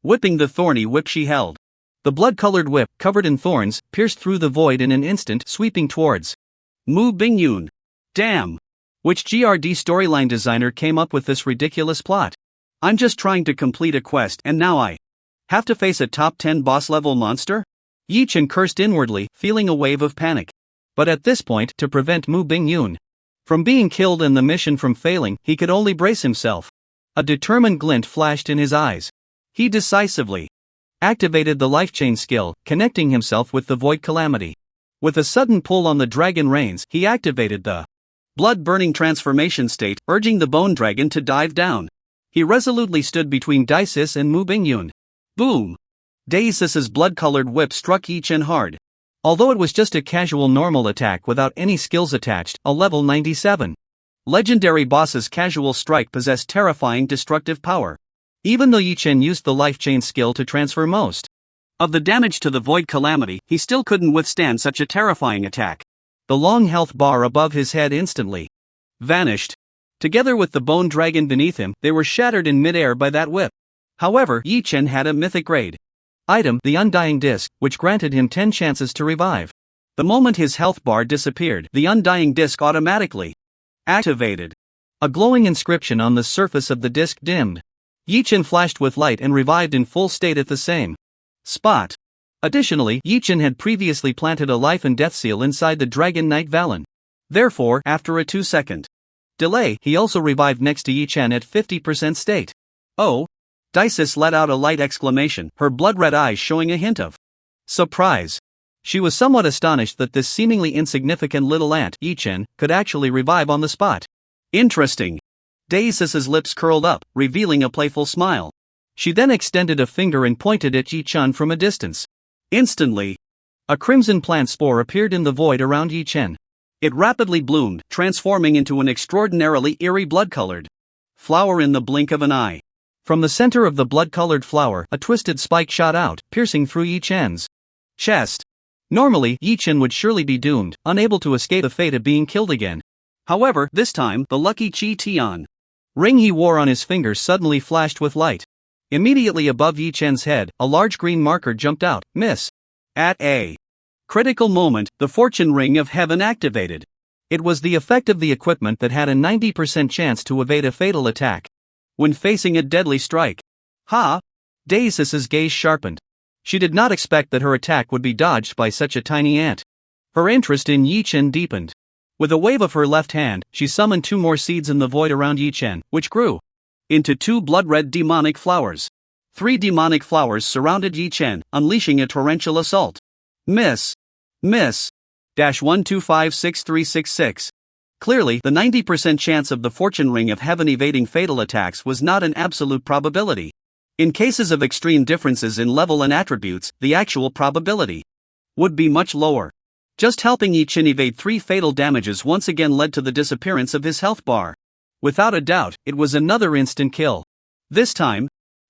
whipping the thorny whip she held. The blood-colored whip, covered in thorns, pierced through the void in an instant, sweeping towards Mu Bingyun. Damn! Which GRD storyline designer came up with this ridiculous plot? I'm just trying to complete a quest and now I have to face a top 10 boss-level monster? Yi Chen cursed inwardly, feeling a wave of panic. But at this point, to prevent Mu Bingyun from being killed and the mission from failing, he could only brace himself. A determined glint flashed in his eyes. He decisively activated the life chain skill, connecting himself with the Void Calamity. With a sudden pull on the dragon reins, he activated the blood-burning transformation state, urging the bone dragon to dive down. He resolutely stood between Daisis and Mu Bingyun. Boom! Daisis's blood-colored whip struck Yi Chen hard. Although it was just a casual normal attack without any skills attached, a level 97 legendary boss's casual strike possessed terrifying destructive power. Even though Yi Chen used the life chain skill to transfer most of the damage to the Void Calamity, he still couldn't withstand such a terrifying attack. The long health bar above his head instantly vanished. Together with the bone dragon beneath him, they were shattered in midair by that whip. However, Yi Chen had a mythic grade item, the Undying Disc, which granted him 10 chances to revive. The moment his health bar disappeared, the Undying Disc automatically activated. A glowing inscription on the surface of the disc dimmed. Yi Chen flashed with light and revived in full state at the same spot. Additionally, Yi Chen had previously planted a life and death seal inside the Dragon Knight Valen. Therefore, after a 2-second delay, he also revived next to Yi Chen at 50% state. Oh! Daisis let out a light exclamation, her blood-red eyes showing a hint of surprise. She was somewhat astonished that this seemingly insignificant little ant, Yi Chen, could actually revive on the spot. Interesting. Daisis's lips curled up, revealing a playful smile. She then extended a finger and pointed at Yi Chen from a distance. Instantly, a crimson plant spore appeared in the void around Yi Chen. It rapidly bloomed, transforming into an extraordinarily eerie blood-colored flower in the blink of an eye. From the center of the blood-colored flower, a twisted spike shot out, piercing through Yi Chen's chest. Normally, Yi Chen would surely be doomed, unable to escape the fate of being killed again. However, this time, the lucky Chi Tian ring he wore on his finger suddenly flashed with light. Immediately above Yi Chen's head, a large green marker jumped out, miss. At a critical moment, the Fortune Ring of Heaven activated. It was the effect of the equipment that had a 90% chance to evade a fatal attack when facing a deadly strike. Ha! Daisis's gaze sharpened. She did not expect that her attack would be dodged by such a tiny ant. Her interest in Yi Chen deepened. With a wave of her left hand, she summoned 2 more seeds in the void around Yi Chen, which grew into 2 blood-red demonic flowers. 3 demonic flowers surrounded Yi Chen, unleashing a torrential assault. Miss. 1256366. Clearly, the 90% chance of the Fortune Ring of Heaven evading fatal attacks was not an absolute probability. In cases of extreme differences in level and attributes, the actual probability would be much lower. Just helping Yi Chen evade 3 fatal damages once again led to the disappearance of his health bar. Without a doubt, it was another instant kill. This time,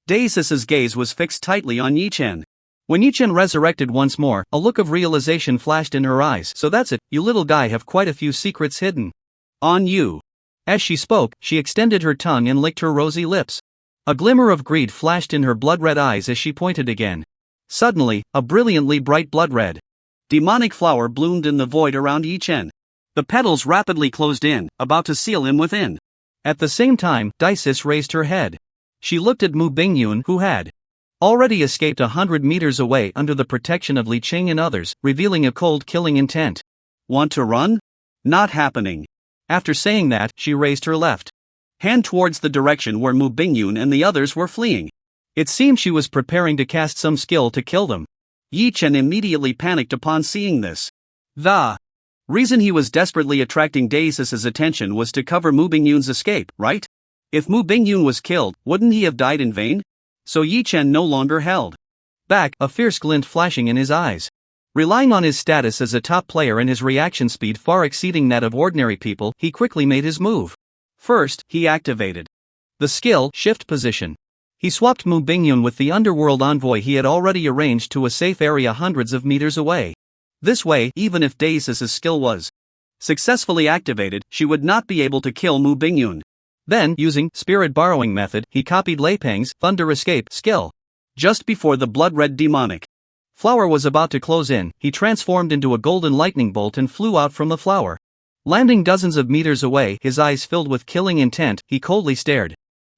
Daisis's gaze was fixed tightly on Yi Chen. When Yi Chen resurrected once more, a look of realization flashed in her eyes. So that's it, you little guy have quite a few secrets hidden on you. As she spoke, she extended her tongue and licked her rosy lips. A glimmer of greed flashed in her blood-red eyes as she pointed again. Suddenly, a brilliantly bright blood-red demonic flower bloomed in the void around Yi Chen. The petals rapidly closed in, about to seal him within. At the same time, Daisis raised her head. She looked at Mu Bingyun, who had already escaped 100 meters away under the protection of Li Qing and others, revealing a cold killing intent. Want to run? Not happening. After saying that, she raised her left hand towards the direction where Mu Bingyun and the others were fleeing. It seemed she was preparing to cast some skill to kill them. Yi Chen immediately panicked upon seeing this. The reason he was desperately attracting Daisis's attention was to cover Mu Bingyun's escape, right? If Mu Bingyun was killed, wouldn't he have died in vain? So Yi Chen no longer held back, a fierce glint flashing in his eyes. Relying on his status as a top player and his reaction speed far exceeding that of ordinary people, he quickly made his move. First, he activated the skill Shift Position. He swapped Mu Bingyun with the underworld envoy he had already arranged to a safe area hundreds of meters away. This way, even if Daisis's skill was successfully activated, she would not be able to kill Mu Bingyun. Then, using spirit borrowing method, he copied Lei Peng's thunder escape skill. Just before the blood-red demonic flower was about to close in, he transformed into a golden lightning bolt and flew out from the flower. Landing dozens of meters away, his eyes filled with killing intent, he coldly stared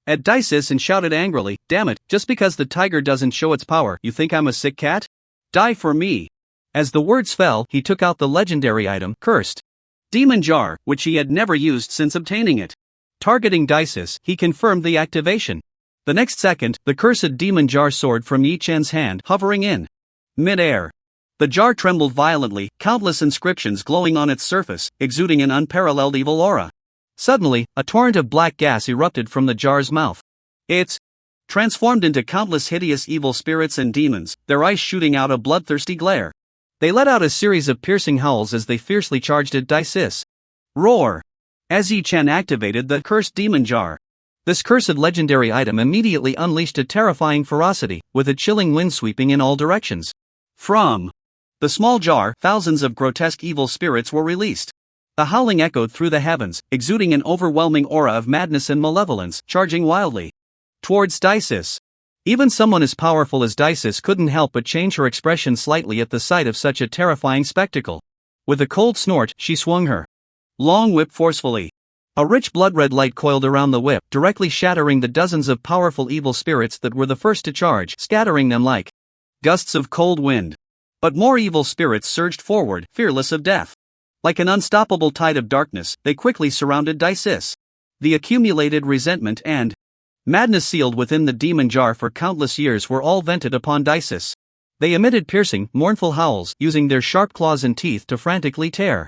at Dices and shouted angrily, "Damn it, just because the tiger doesn't show its power, you think I'm a sick cat? Die for me." As the words fell, he took out the legendary item, Cursed Demon Jar, which he had never used since obtaining it. Targeting Dices, he confirmed the activation. The next second, the cursed demon jar soared from Yi Chen's hand, hovering in mid-air. The jar trembled violently, countless inscriptions glowing on its surface, exuding an unparalleled evil aura. Suddenly, a torrent of black gas erupted from the jar's mouth. It transformed into countless hideous evil spirits and demons, their eyes shooting out a bloodthirsty glare. They let out a series of piercing howls as they fiercely charged at Dices. Roar! As Yi Chen activated the cursed demon jar. This cursed legendary item immediately unleashed a terrifying ferocity, with a chilling wind sweeping in all directions. From the small jar, thousands of grotesque evil spirits were released. The howling echoed through the heavens, exuding an overwhelming aura of madness and malevolence, charging wildly towards Dices. Even someone as powerful as Dices couldn't help but change her expression slightly at the sight of such a terrifying spectacle. With a cold snort, she swung her long whip forcefully. A rich blood-red light coiled around the whip, directly shattering the dozens of powerful evil spirits that were the first to charge, scattering them like gusts of cold wind. But more evil spirits surged forward, fearless of death. Like an unstoppable tide of darkness, they quickly surrounded Dices. The accumulated resentment and madness sealed within the demon jar for countless years were all vented upon Dices. They emitted piercing, mournful howls, using their sharp claws and teeth to frantically tear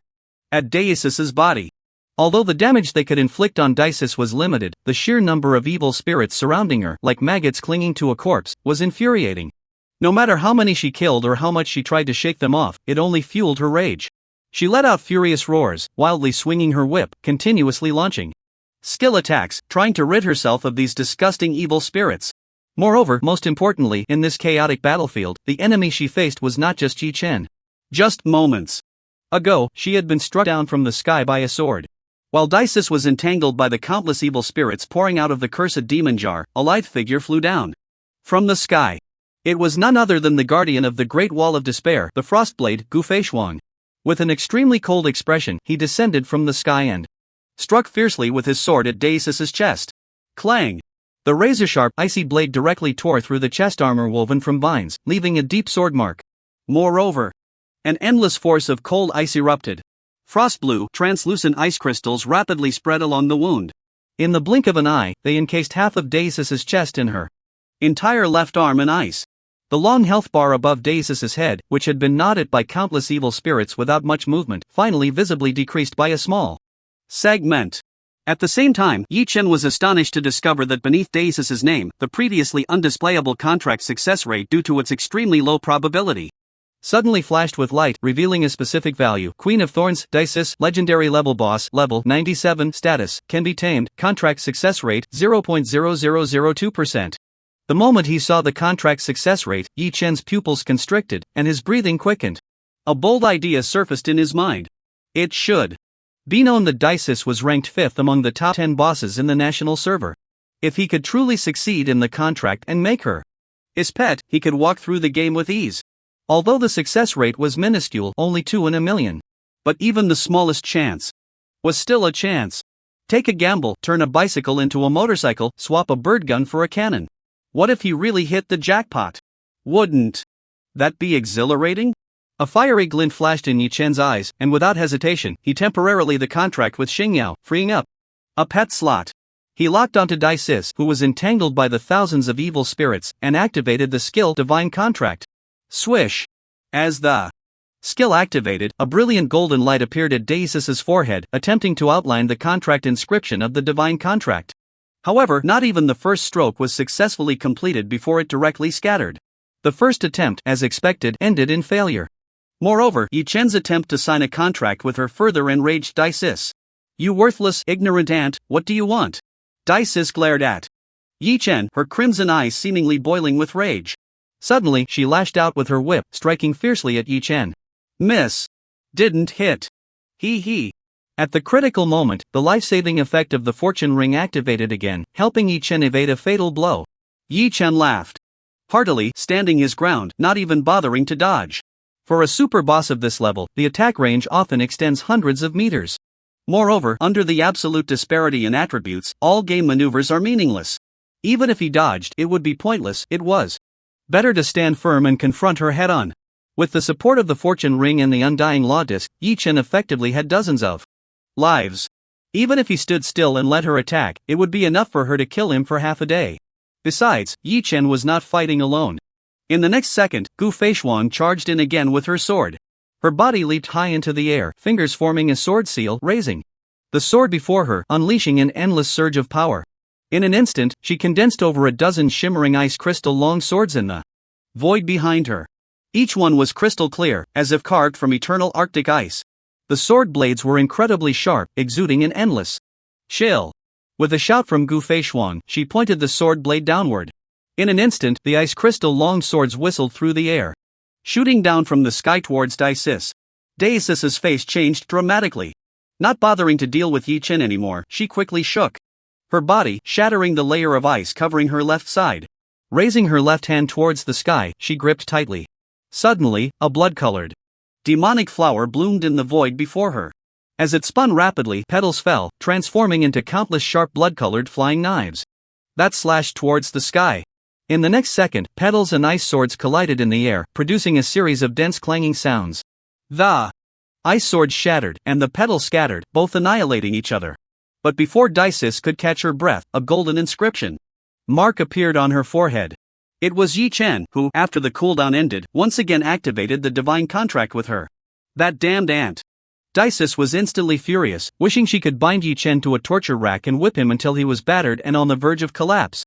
at Dices' body. Although the damage they could inflict on Dices was limited, the sheer number of evil spirits surrounding her, like maggots clinging to a corpse, was infuriating. No matter how many she killed or how much she tried to shake them off, it only fueled her rage. She let out furious roars, wildly swinging her whip, continuously launching skill attacks, trying to rid herself of these disgusting evil spirits. Moreover, most importantly, in this chaotic battlefield, the enemy she faced was not just Yi Chen. Just moments ago, she had been struck down from the sky by a sword. While Dices was entangled by the countless evil spirits pouring out of the cursed demon jar, a lithe figure flew down from the sky. It was none other than the guardian of the Great Wall of Despair, the Frostblade, Gu Feishuang. With an extremely cold expression, he descended from the sky and struck fiercely with his sword at Dices' chest. Clang! The razor-sharp, icy blade directly tore through the chest armor woven from vines, leaving a deep sword mark. Moreover, an endless force of cold ice erupted. Frost-blue, translucent ice crystals rapidly spread along the wound. In the blink of an eye, they encased half of Dices' chest in her entire left arm in ice. The long health bar above Dices' head, which had been gnawed at by countless evil spirits without much movement, finally visibly decreased by a small segment. At the same time, Yi Chen was astonished to discover that beneath Dices' name, the previously undisplayable contract success rate due to its extremely low probability suddenly flashed with light, revealing a specific value. Queen of Thorns, Dices, legendary level boss, level 97, status, can be tamed, contract success rate, 0.0002%. The moment he saw the contract success rate, Yi Chen's pupils constricted, and his breathing quickened. A bold idea surfaced in his mind. It should be known that Dices was ranked 5th among the top 10 bosses in the national server. If he could truly succeed in the contract and make her his pet, he could walk through the game with ease. Although the success rate was minuscule, only 2 in a million. But even the smallest chance was still a chance. Take a gamble, turn a bicycle into a motorcycle, swap a bird gun for a cannon. What if he really hit the jackpot? Wouldn't that be exhilarating? A fiery glint flashed in Yi Chen's eyes, and without hesitation, he temporarily the contract with Xingyao, freeing up a pet slot. He locked onto Dices, who was entangled by the thousands of evil spirits, and activated the skill Divine Contract. Swish! As the skill activated, a brilliant golden light appeared at Dices' forehead, attempting to outline the contract inscription of the Divine Contract. However, not even the first stroke was successfully completed before it directly scattered. The first attempt, as expected, ended in failure. Moreover, Yi Chen's attempt to sign a contract with her further enraged Dices. "You worthless, ignorant ant, what do you want?" Dices glared at Yi Chen, her crimson eyes seemingly boiling with rage. Suddenly, she lashed out with her whip, striking fiercely at Yi Chen. Miss. Didn't hit. He. At the critical moment, the life-saving effect of the fortune ring activated again, helping Yi Chen evade a fatal blow. Yi Chen laughed heartily, standing his ground, not even bothering to dodge. For a super boss of this level, the attack range often extends hundreds of meters. Moreover, under the absolute disparity in attributes, all game maneuvers are meaningless. Even if he dodged, it would be pointless. It was better to stand firm and confront her head-on. With the support of the fortune ring and the undying law disc, Yi Chen effectively had dozens of lives. Even if he stood still and let her attack, it would be enough for her to kill him for half a day. Besides, Yi Chen was not fighting alone. In the next second, Gu Feishuang charged in again with her sword. Her body leaped high into the air, fingers forming a sword seal, raising the sword before her, unleashing an endless surge of power. In an instant, she condensed over a dozen shimmering ice crystal long swords in the void behind her. Each one was crystal clear, as if carved from eternal Arctic ice. The sword blades were incredibly sharp, exuding an endless chill. With a shout from Gu Feishuang, she pointed the sword blade downward. In an instant, the ice crystal long swords whistled through the air, shooting down from the sky towards Daisis. Daisis's face changed dramatically. Not bothering to deal with Yi Chen anymore, she quickly shook her body, shattering the layer of ice covering her left side. Raising her left hand towards the sky, she gripped tightly. Suddenly, a blood-colored demonic flower bloomed in the void before her. As it spun rapidly, petals fell, transforming into countless sharp blood-colored flying knives that slashed towards the sky. In the next second, petals and ice swords collided in the air, producing a series of dense clanging sounds. The ice swords shattered, and the petals scattered, both annihilating each other. But before Daisis could catch her breath, a golden inscription mark appeared on her forehead. It was Yi Chen, who, after the cooldown ended, once again activated the divine contract with her. That damned ant. Daisis was instantly furious, wishing she could bind Yi Chen to a torture rack and whip him until he was battered and on the verge of collapse.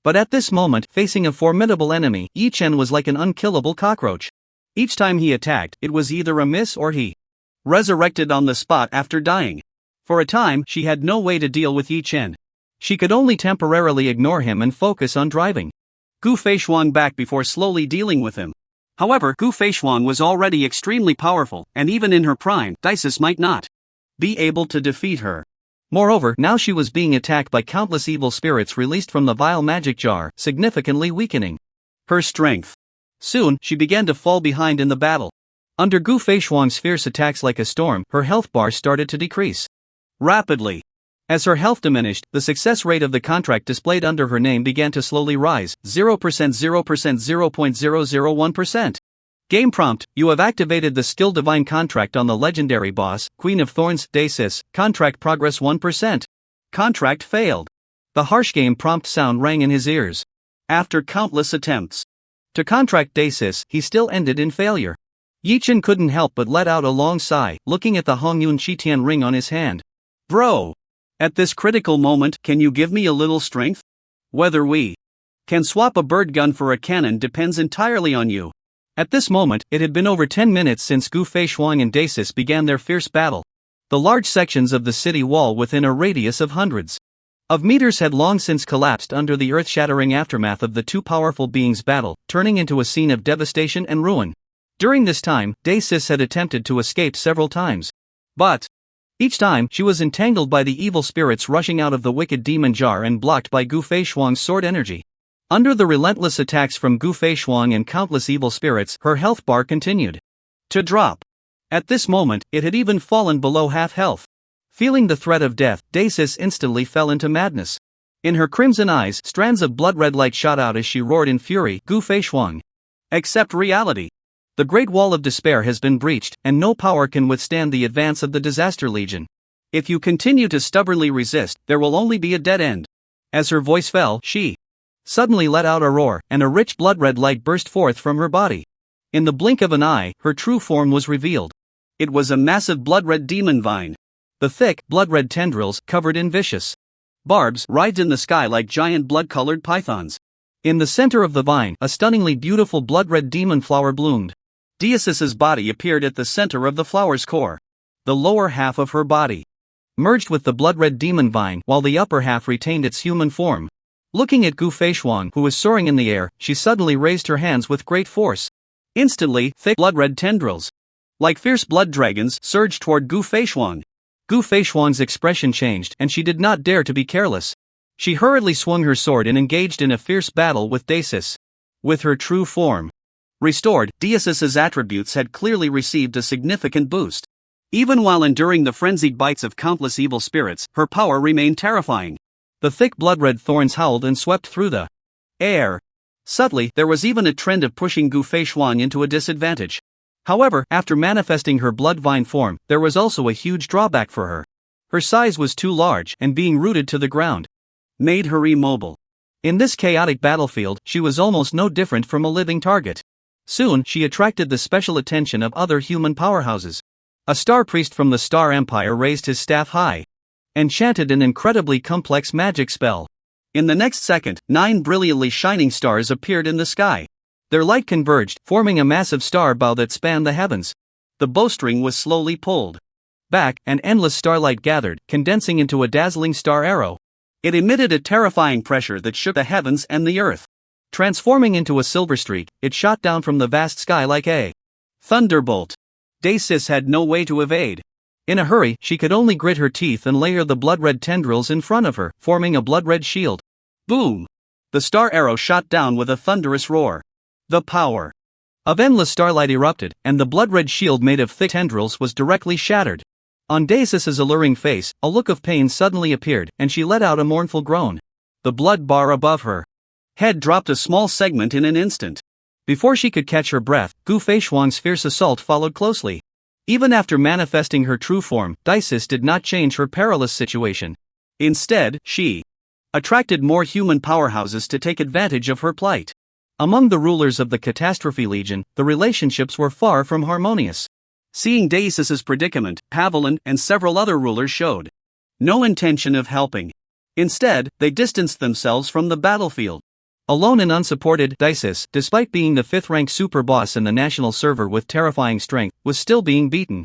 But at this moment, facing a formidable enemy, Yi Chen was like an unkillable cockroach. Each time he attacked, it was either a miss or he resurrected on the spot after dying. For a time, she had no way to deal with Yi Chen. She could only temporarily ignore him and focus on driving Gu Feishuang back before slowly dealing with him. However, Gu Feishuang was already extremely powerful, and even in her prime, Daisis might not be able to defeat her. Moreover, now she was being attacked by countless evil spirits released from the vile magic jar, significantly weakening her strength. Soon, she began to fall behind in the battle. Under Gu Feishuang's fierce attacks like a storm, her health bar started to decrease rapidly. As her health diminished, the success rate of the contract displayed under her name began to slowly rise, 0%, 0%, 0.001%. Game prompt: you have activated the skill Divine Contract on the legendary boss, Queen of Thorns, Daisis. Contract progress 1%. Contract failed. The harsh game prompt sound rang in his ears. After countless attempts to contract Daisis, he still ended in failure. Yi Chen couldn't help but let out a long sigh, looking at the Hongyun Qitian ring on his hand. Bro! At this critical moment, can you give me a little strength? Whether we can swap a bird gun for a cannon depends entirely on you. At this moment, it had been over 10 minutes since Gu Feishuang and Daisis began their fierce battle. The large sections of the city wall within a radius of hundreds of meters had long since collapsed under the earth-shattering aftermath of the two powerful beings' battle, turning into a scene of devastation and ruin. During this time, Daisis had attempted to escape several times. But each time, she was entangled by the evil spirits rushing out of the wicked demon jar and blocked by Gu Feishuang's sword energy. Under the relentless attacks from Gu Feishuang and countless evil spirits, her health bar continued to drop. At this moment, it had even fallen below half health. Feeling the threat of death, Daisis instantly fell into madness. In her crimson eyes, strands of blood-red light shot out as she roared in fury, Gu Feishuang. Accept reality. The Great Wall of Despair has been breached, and no power can withstand the advance of the Disaster Legion. If you continue to stubbornly resist, there will only be a dead end. As her voice fell, she suddenly let out a roar, and a rich blood-red light burst forth from her body. In the blink of an eye, her true form was revealed. It was a massive blood-red demon vine. The thick, blood-red tendrils, covered in vicious barbs, writhed in the sky like giant blood-colored pythons. In the center of the vine, a stunningly beautiful blood-red demon flower bloomed. Daisis's body appeared at the center of the flower's core. The lower half of her body merged with the blood-red demon vine, while the upper half retained its human form. Looking at Gu Feishuang, who was soaring in the air, she suddenly raised her hands with great force. Instantly, thick blood-red tendrils, like fierce blood dragons, surged toward Gu Feishuang. Gu Feishuang's expression changed and she did not dare to be careless. She hurriedly swung her sword and engaged in a fierce battle with Daesis. With her true form restored, Daesis's attributes had clearly received a significant boost. Even while enduring the frenzied bites of countless evil spirits, her power remained terrifying. The thick blood-red thorns howled and swept through the air. Subtly, there was even a trend of pushing Gu Feishuang into a disadvantage. However, after manifesting her blood vine form, there was also a huge drawback for her. Her size was too large, and being rooted to the ground made her immobile. In this chaotic battlefield, she was almost no different from a living target. Soon, she attracted the special attention of other human powerhouses. A star priest from the Star Empire raised his staff high and chanted an incredibly complex magic spell. In the next second, 9 brilliantly shining stars appeared in the sky. Their light converged, forming a massive star bow that spanned the heavens. The bowstring was slowly pulled back, and endless starlight gathered, condensing into a dazzling star arrow. It emitted a terrifying pressure that shook the heavens and the earth. Transforming into a silver streak, it shot down from the vast sky like a thunderbolt. Daesis had no way to evade. In a hurry, she could only grit her teeth and layer the blood-red tendrils in front of her, forming a blood-red shield. Boom! The star arrow shot down with a thunderous roar. The power of endless starlight erupted, and the blood-red shield made of thick tendrils was directly shattered. On Daesis's alluring face, a look of pain suddenly appeared, and she let out a mournful groan. The blood bar above her head dropped a small segment in an instant. Before she could catch her breath, Gu Feishuang's fierce assault followed closely. Even after manifesting her true form, Daesis did not change her perilous situation. Instead, she attracted more human powerhouses to take advantage of her plight. Among the rulers of the Catastrophe Legion, the relationships were far from harmonious. Seeing Daesis's predicament, Pavelan and several other rulers showed no intention of helping. Instead, they distanced themselves from the battlefield. Alone and unsupported, Daesis, despite being the 5th-ranked super boss in the national server with terrifying strength, was still being beaten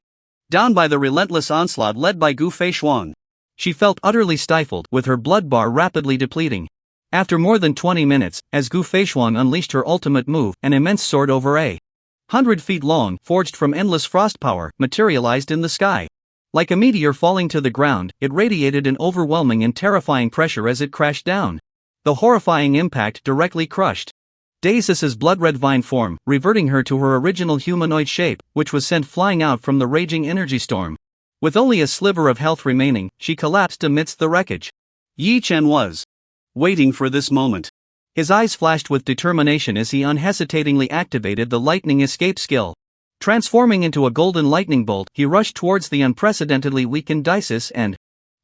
down by the relentless onslaught led by Gu Feishuang. She felt utterly stifled, with her blood bar rapidly depleting. After more than 20 minutes, as Gu Feishuang unleashed her ultimate move, an immense sword over 100 feet long, forged from endless frost power, materialized in the sky. Like a meteor falling to the ground, it radiated an overwhelming and terrifying pressure as it crashed down. The horrifying impact directly crushed Daesis's blood-red vine form, reverting her to her original humanoid shape, which was sent flying out from the raging energy storm. With only a sliver of health remaining, she collapsed amidst the wreckage. Yi Chen was waiting for this moment. His eyes flashed with determination as he unhesitatingly activated the lightning escape skill. Transforming into a golden lightning bolt, he rushed towards the unprecedentedly weakened Daesis and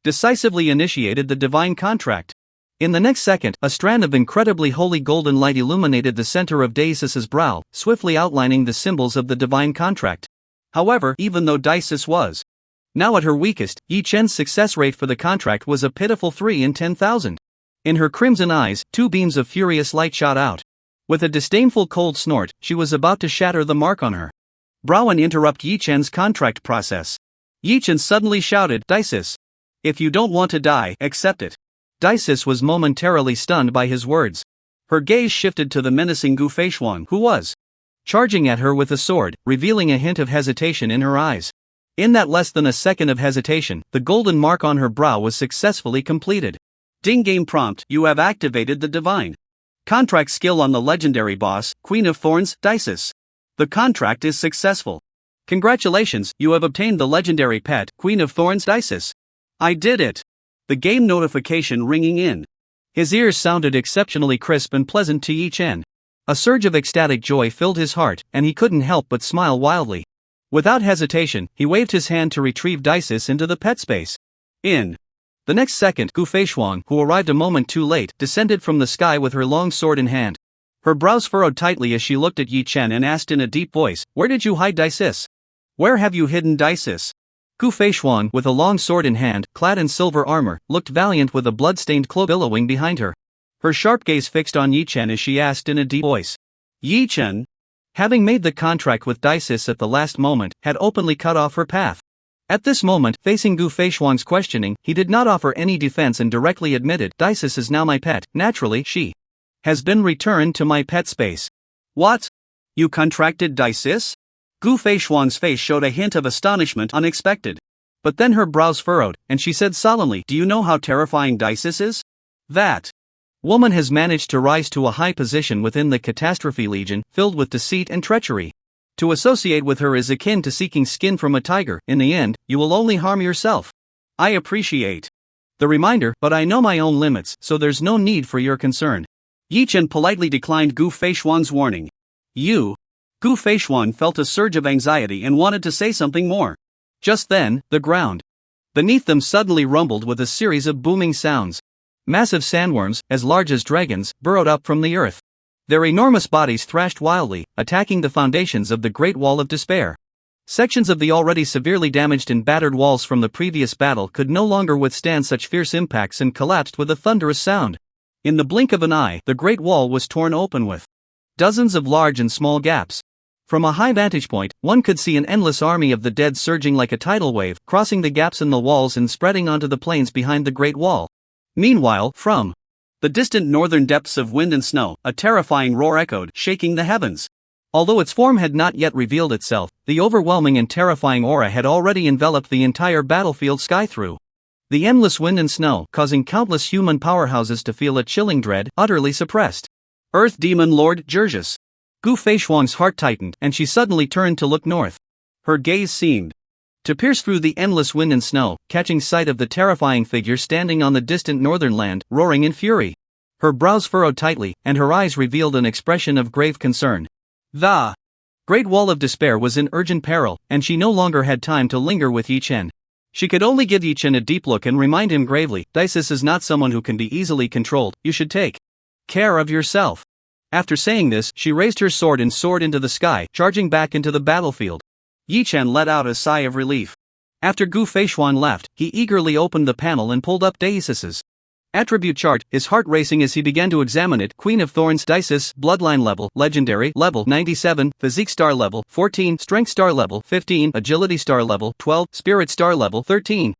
decisively initiated the divine contract. In the next second, a strand of incredibly holy golden light illuminated the center of Daesis's brow, swiftly outlining the symbols of the divine contract. However, even though Daesis was now at her weakest, Yi Chen's success rate for the contract was a pitiful 3 in 10,000. In her crimson eyes, 2 beams of furious light shot out. With a disdainful cold snort, she was about to shatter the mark on her brow and interrupt Yi Chen's contract process. Yi Chen suddenly shouted, "Daesis! If you don't want to die, accept it." Daesis was momentarily stunned by his words. Her gaze shifted to the menacing Gu Feishuang, who was charging at her with a sword, revealing a hint of hesitation in her eyes. In that less than a second of hesitation, the golden mark on her brow was successfully completed. Ding game prompt, you have activated the divine contract skill on the legendary boss, Queen of Thorns, Daesis. The contract is successful. Congratulations, you have obtained the legendary pet, Queen of Thorns, Daesis. I did it. The game notification ringing in. His ears sounded exceptionally crisp and pleasant to Yi Chen. A surge of ecstatic joy filled his heart, and he couldn't help but smile wildly. Without hesitation, he waved his hand to retrieve Daesis into the pet space. In the next second, Gu Feishuang, who arrived a moment too late, descended from the sky with her long sword in hand. Her brows furrowed tightly as she looked at Yi Chen and asked in a deep voice, "Where did you hide Daesis? Where have you hidden Daesis?" Gu Feishuang, with a long sword in hand, clad in silver armor, looked valiant with a blood-stained cloak billowing behind her. Her sharp gaze fixed on Yi Chen as she asked in a deep voice. Yi Chen, having made the contract with Daesis at the last moment, had openly cut off her path. At this moment, facing Gu Feishuang's questioning, he did not offer any defense and directly admitted, "Daesis is now my pet. Naturally, she has been returned to my pet space." What? You contracted Daesis? Gu Feishuang's face showed a hint of astonishment unexpected. But then her brows furrowed, and she said solemnly, "Do you know how terrifying Dices is? That woman has managed to rise to a high position within the Catastrophe Legion, filled with deceit and treachery. To associate with her is akin to seeking skin from a tiger. In the end, you will only harm yourself. I appreciate the reminder, but I know my own limits, so there's no need for your concern." Yi Chen politely declined Gu Feishuan's warning. Gu Feishuan felt a surge of anxiety and wanted to say something more. Just then, the ground beneath them suddenly rumbled with a series of booming sounds. Massive sandworms, as large as dragons, burrowed up from the earth. Their enormous bodies thrashed wildly, attacking the foundations of the Great Wall of Despair. Sections of the already severely damaged and battered walls from the previous battle could no longer withstand such fierce impacts and collapsed with a thunderous sound. In the blink of an eye, the Great Wall was torn open with dozens of large and small gaps. From a high vantage point, one could see an endless army of the dead surging like a tidal wave, crossing the gaps in the walls and spreading onto the plains behind the Great Wall. Meanwhile, from the distant northern depths of wind and snow, a terrifying roar echoed, shaking the heavens. Although its form had not yet revealed itself, the overwhelming and terrifying aura had already enveloped the entire battlefield sky through the endless wind and snow, causing countless human powerhouses to feel a chilling dread, utterly suppressed. Earth Demon Lord Jurgis. Gu Feishuang's heart tightened, and she suddenly turned to look north. Her gaze seemed to pierce through the endless wind and snow, catching sight of the terrifying figure standing on the distant northern land, roaring in fury. Her brows furrowed tightly, and her eyes revealed an expression of grave concern. The Great Wall of Despair was in urgent peril, and she no longer had time to linger with Yi Chen. She could only give Yi Chen a deep look and remind him gravely, "Dices is not someone who can be easily controlled. You should take care of yourself." After saying this, she raised her sword and soared into the sky, charging back into the battlefield. Yi Chen let out a sigh of relief. After Gu Feishuan left, he eagerly opened the panel and pulled up Dices' attribute chart, his heart racing as he began to examine it. Queen of Thorns Dices, bloodline level, legendary, level 97, physique star level 14, strength star level 15, agility star level 12, spirit star level 13.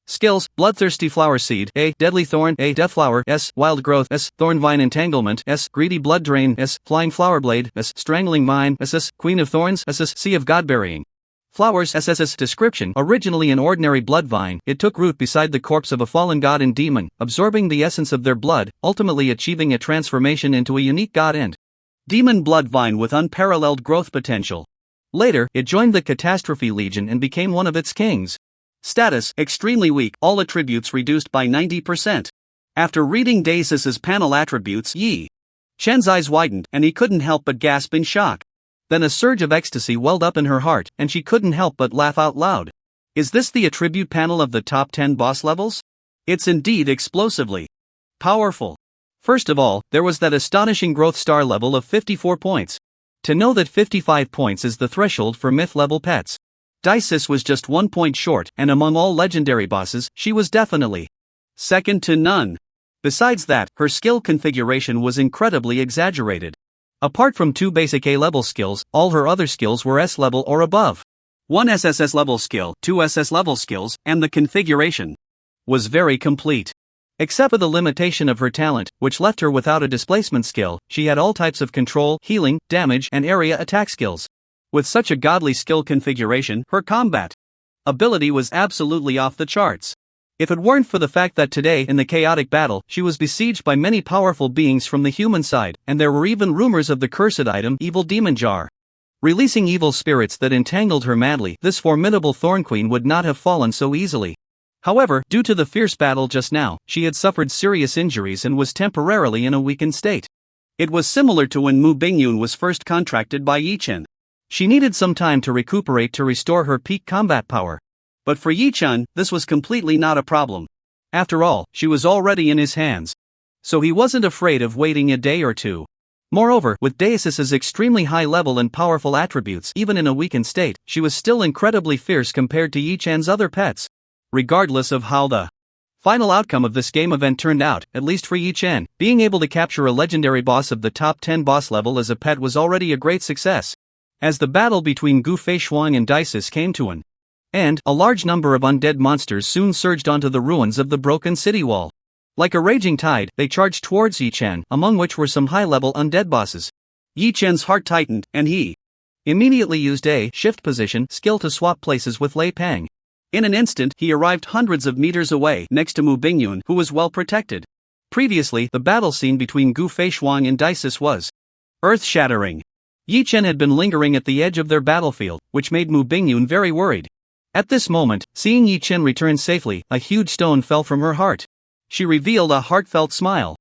Skills: Bloodthirsty Flower Seed A, Deadly Thorn A, Death Flower S, Wild Growth S, Thorn Vine Entanglement S, Greedy Blood Drain S, Flying Flower Blade S, Strangling Vine SS, Queen of Thorns SS, Sea of Godburying Flowers SSS. Description: originally an ordinary blood vine, it took root beside the corpse of a fallen god and demon, absorbing the essence of their blood, ultimately achieving a transformation into a unique god and demon blood vine with unparalleled growth potential. Later, it joined the Catastrophe Legion and became one of its kings. Status: extremely weak, all attributes reduced by 90%. After reading Dices' panel attributes, Yi Chen's eyes widened, and he couldn't help but gasp in shock. Then a surge of ecstasy welled up in her heart, and she couldn't help but laugh out loud. Is this the attribute panel of the top 10 boss levels? It's indeed explosively powerful. First of all, there was that astonishing growth star level of 54 points. To know that 55 points is the threshold for myth-level pets. Dices was just 1 point short, and among all legendary bosses, she was definitely second to none. Besides that, her skill configuration was incredibly exaggerated. Apart from 2 basic A-level skills, all her other skills were S-level or above. 1 SSS level skill, 2 SS level skills, and the configuration was very complete. Except for the limitation of her talent, which left her without a displacement skill, she had all types of control, healing, damage, and area attack skills. With such a godly skill configuration, her combat ability was absolutely off the charts. If it weren't for the fact that today in the chaotic battle, she was besieged by many powerful beings from the human side, and there were even rumors of the cursed item, Evil Demon Jar, releasing evil spirits that entangled her madly, this formidable Thorn Queen would not have fallen so easily. However, due to the fierce battle just now, she had suffered serious injuries and was temporarily in a weakened state. It was similar to when Mu Bingyun was first contracted by Yi Chen. She needed some time to recuperate to restore her peak combat power. But for Yi Chen, this was completely not a problem. After all, she was already in his hands. So he wasn't afraid of waiting a day or two. Moreover, with Dices' extremely high level and powerful attributes, even in a weakened state, she was still incredibly fierce compared to Yi Chen's other pets. Regardless of how the final outcome of this game event turned out, at least for Yi Chen, being able to capture a legendary boss of the top 10 boss level as a pet was already a great success. As the battle between Gu Feishuan and Dices came to an end, a large number of undead monsters soon surged onto the ruins of the broken city wall. Like a raging tide, they charged towards Yi Chen, among which were some high-level undead bosses. Yi Chen's heart tightened, and he immediately used a shift position skill to swap places with Lei Pang. In an instant, he arrived hundreds of meters away next to Mu Bingyun, who was well protected. Previously, the battle scene between Gu Feishuang and Dices was earth-shattering. Yi Chen had been lingering at the edge of their battlefield, which made Mu Bingyun very worried. At this moment, seeing Yi Chen return safely, a huge stone fell from her heart. She revealed a heartfelt smile.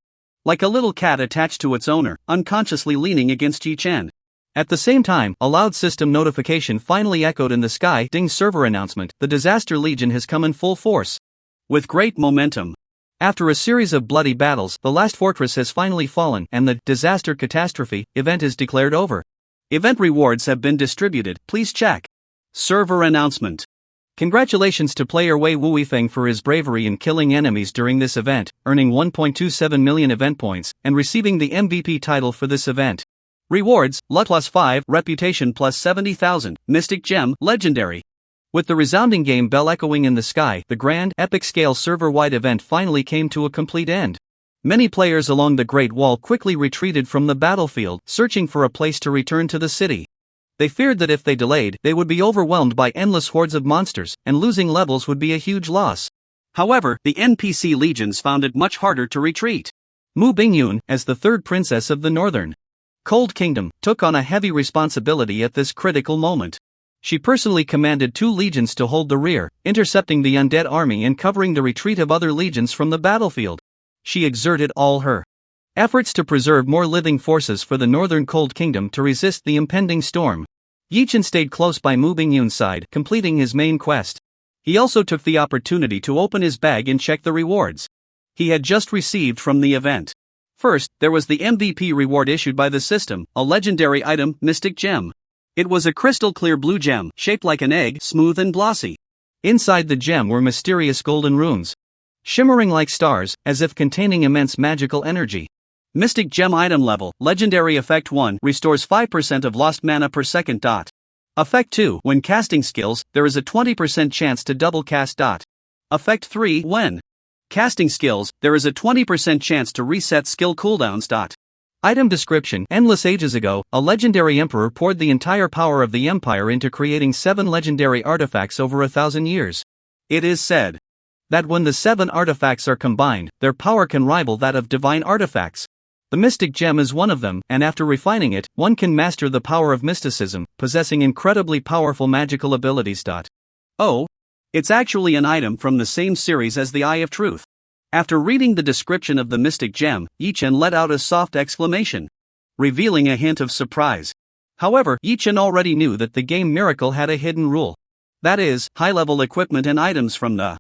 Like a little cat attached to its owner, unconsciously leaning against Yi Chen. At the same time, a loud system notification finally echoed in the sky. Ding server announcement, the Disaster Legion has come in full force. With great momentum. After a series of bloody battles, the last fortress has finally fallen and the Disaster Catastrophe event is declared over. Event rewards have been distributed, please check. Server announcement. Congratulations to player Wei Wuifeng for his bravery in killing enemies during this event, earning 1.27 million event points, and receiving the MVP title for this event. Rewards, Luck plus 5, Reputation plus 70,000, Mystic Gem, Legendary. With the resounding game bell echoing in the sky, the grand, epic-scale server-wide event finally came to a complete end. Many players along the Great Wall quickly retreated from the battlefield, searching for a place to return to the city. They feared that if they delayed, they would be overwhelmed by endless hordes of monsters, and losing levels would be a huge loss. However, the NPC legions found it much harder to retreat. Mu Bingyun, as the third princess of the Northern Cold Kingdom, took on a heavy responsibility at this critical moment. She personally commanded 2 legions to hold the rear, intercepting the undead army and covering the retreat of other legions from the battlefield. She exerted all her efforts to preserve more living forces for the Northern Cold Kingdom to resist the impending storm. Yi Chen stayed close by Mu Bingyun's side, completing his main quest. He also took the opportunity to open his bag and check the rewards he had just received from the event. First, there was the MVP reward issued by the system, a legendary item, Mystic Gem. It was a crystal-clear blue gem, shaped like an egg, smooth and glossy. Inside the gem were mysterious golden runes, shimmering like stars, as if containing immense magical energy. Mystic Gem item level, Legendary Effect 1, restores 5% of lost mana per second. Effect 2, when casting skills, there is a 20% chance to double cast. Effect 3, when casting skills, there is a 20% chance to reset skill cooldowns. Item description: endless ages ago, a legendary emperor poured the entire power of the empire into creating 7 legendary artifacts over 1,000 years. It is said that when the 7 artifacts are combined, their power can rival that of divine artifacts. The Mystic Gem is one of them, and after refining it, one can master the power of mysticism, possessing incredibly powerful magical abilities. Oh, it's actually an item from the same series as the Eye of Truth. After reading the description of the Mystic Gem, Yi Chen let out a soft exclamation, revealing a hint of surprise. However, Yi Chen already knew that the game Miracle had a hidden rule. That is, high-level equipment and items from the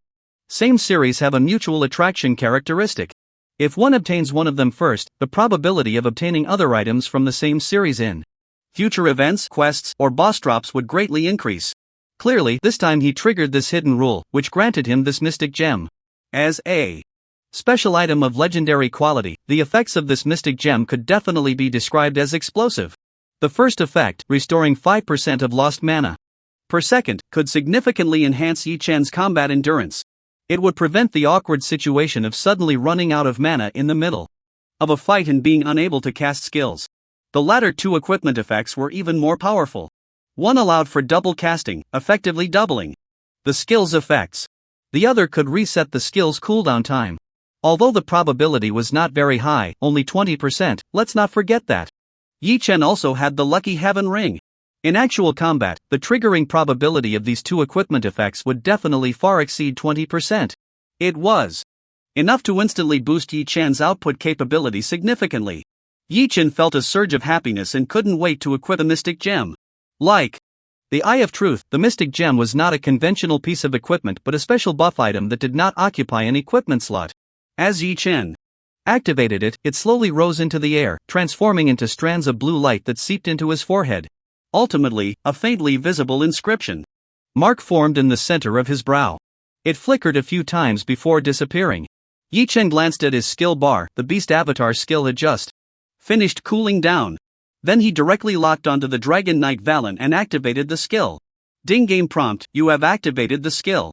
same series have a mutual attraction characteristic. If one obtains one of them first, the probability of obtaining other items from the same series in future events, quests, or boss drops would greatly increase. Clearly, this time he triggered this hidden rule, which granted him this Mystic Gem. As a special item of legendary quality, the effects of this Mystic Gem could definitely be described as explosive. The first effect, restoring 5% of lost mana per second, could significantly enhance Yi Chen's combat endurance. It would prevent the awkward situation of suddenly running out of mana in the middle of a fight and being unable to cast skills. The latter 2 equipment effects were even more powerful. One allowed for double casting, effectively doubling the skill's effects. The other could reset the skill's cooldown time. Although the probability was not very high, only 20%, let's not forget that Yi Chen also had the Lucky Heaven Ring. In actual combat, the triggering probability of these 2 equipment effects would definitely far exceed 20%. It was enough to instantly boost Yi Chen's output capability significantly. Yi Chen felt a surge of happiness and couldn't wait to equip a Mystic Gem. Like the Eye of Truth, the Mystic Gem was not a conventional piece of equipment but a special buff item that did not occupy an equipment slot. As Yi Chen activated it, it slowly rose into the air, transforming into strands of blue light that seeped into his forehead. Ultimately, a faintly visible inscription mark formed in the center of his brow. It flickered a few times before disappearing. Yi Chen glanced at his skill bar. The Beast Avatar skill had just finished cooling down. Then he directly locked onto the Dragon Knight Valen and activated the skill. Ding game prompt, you have activated the skill.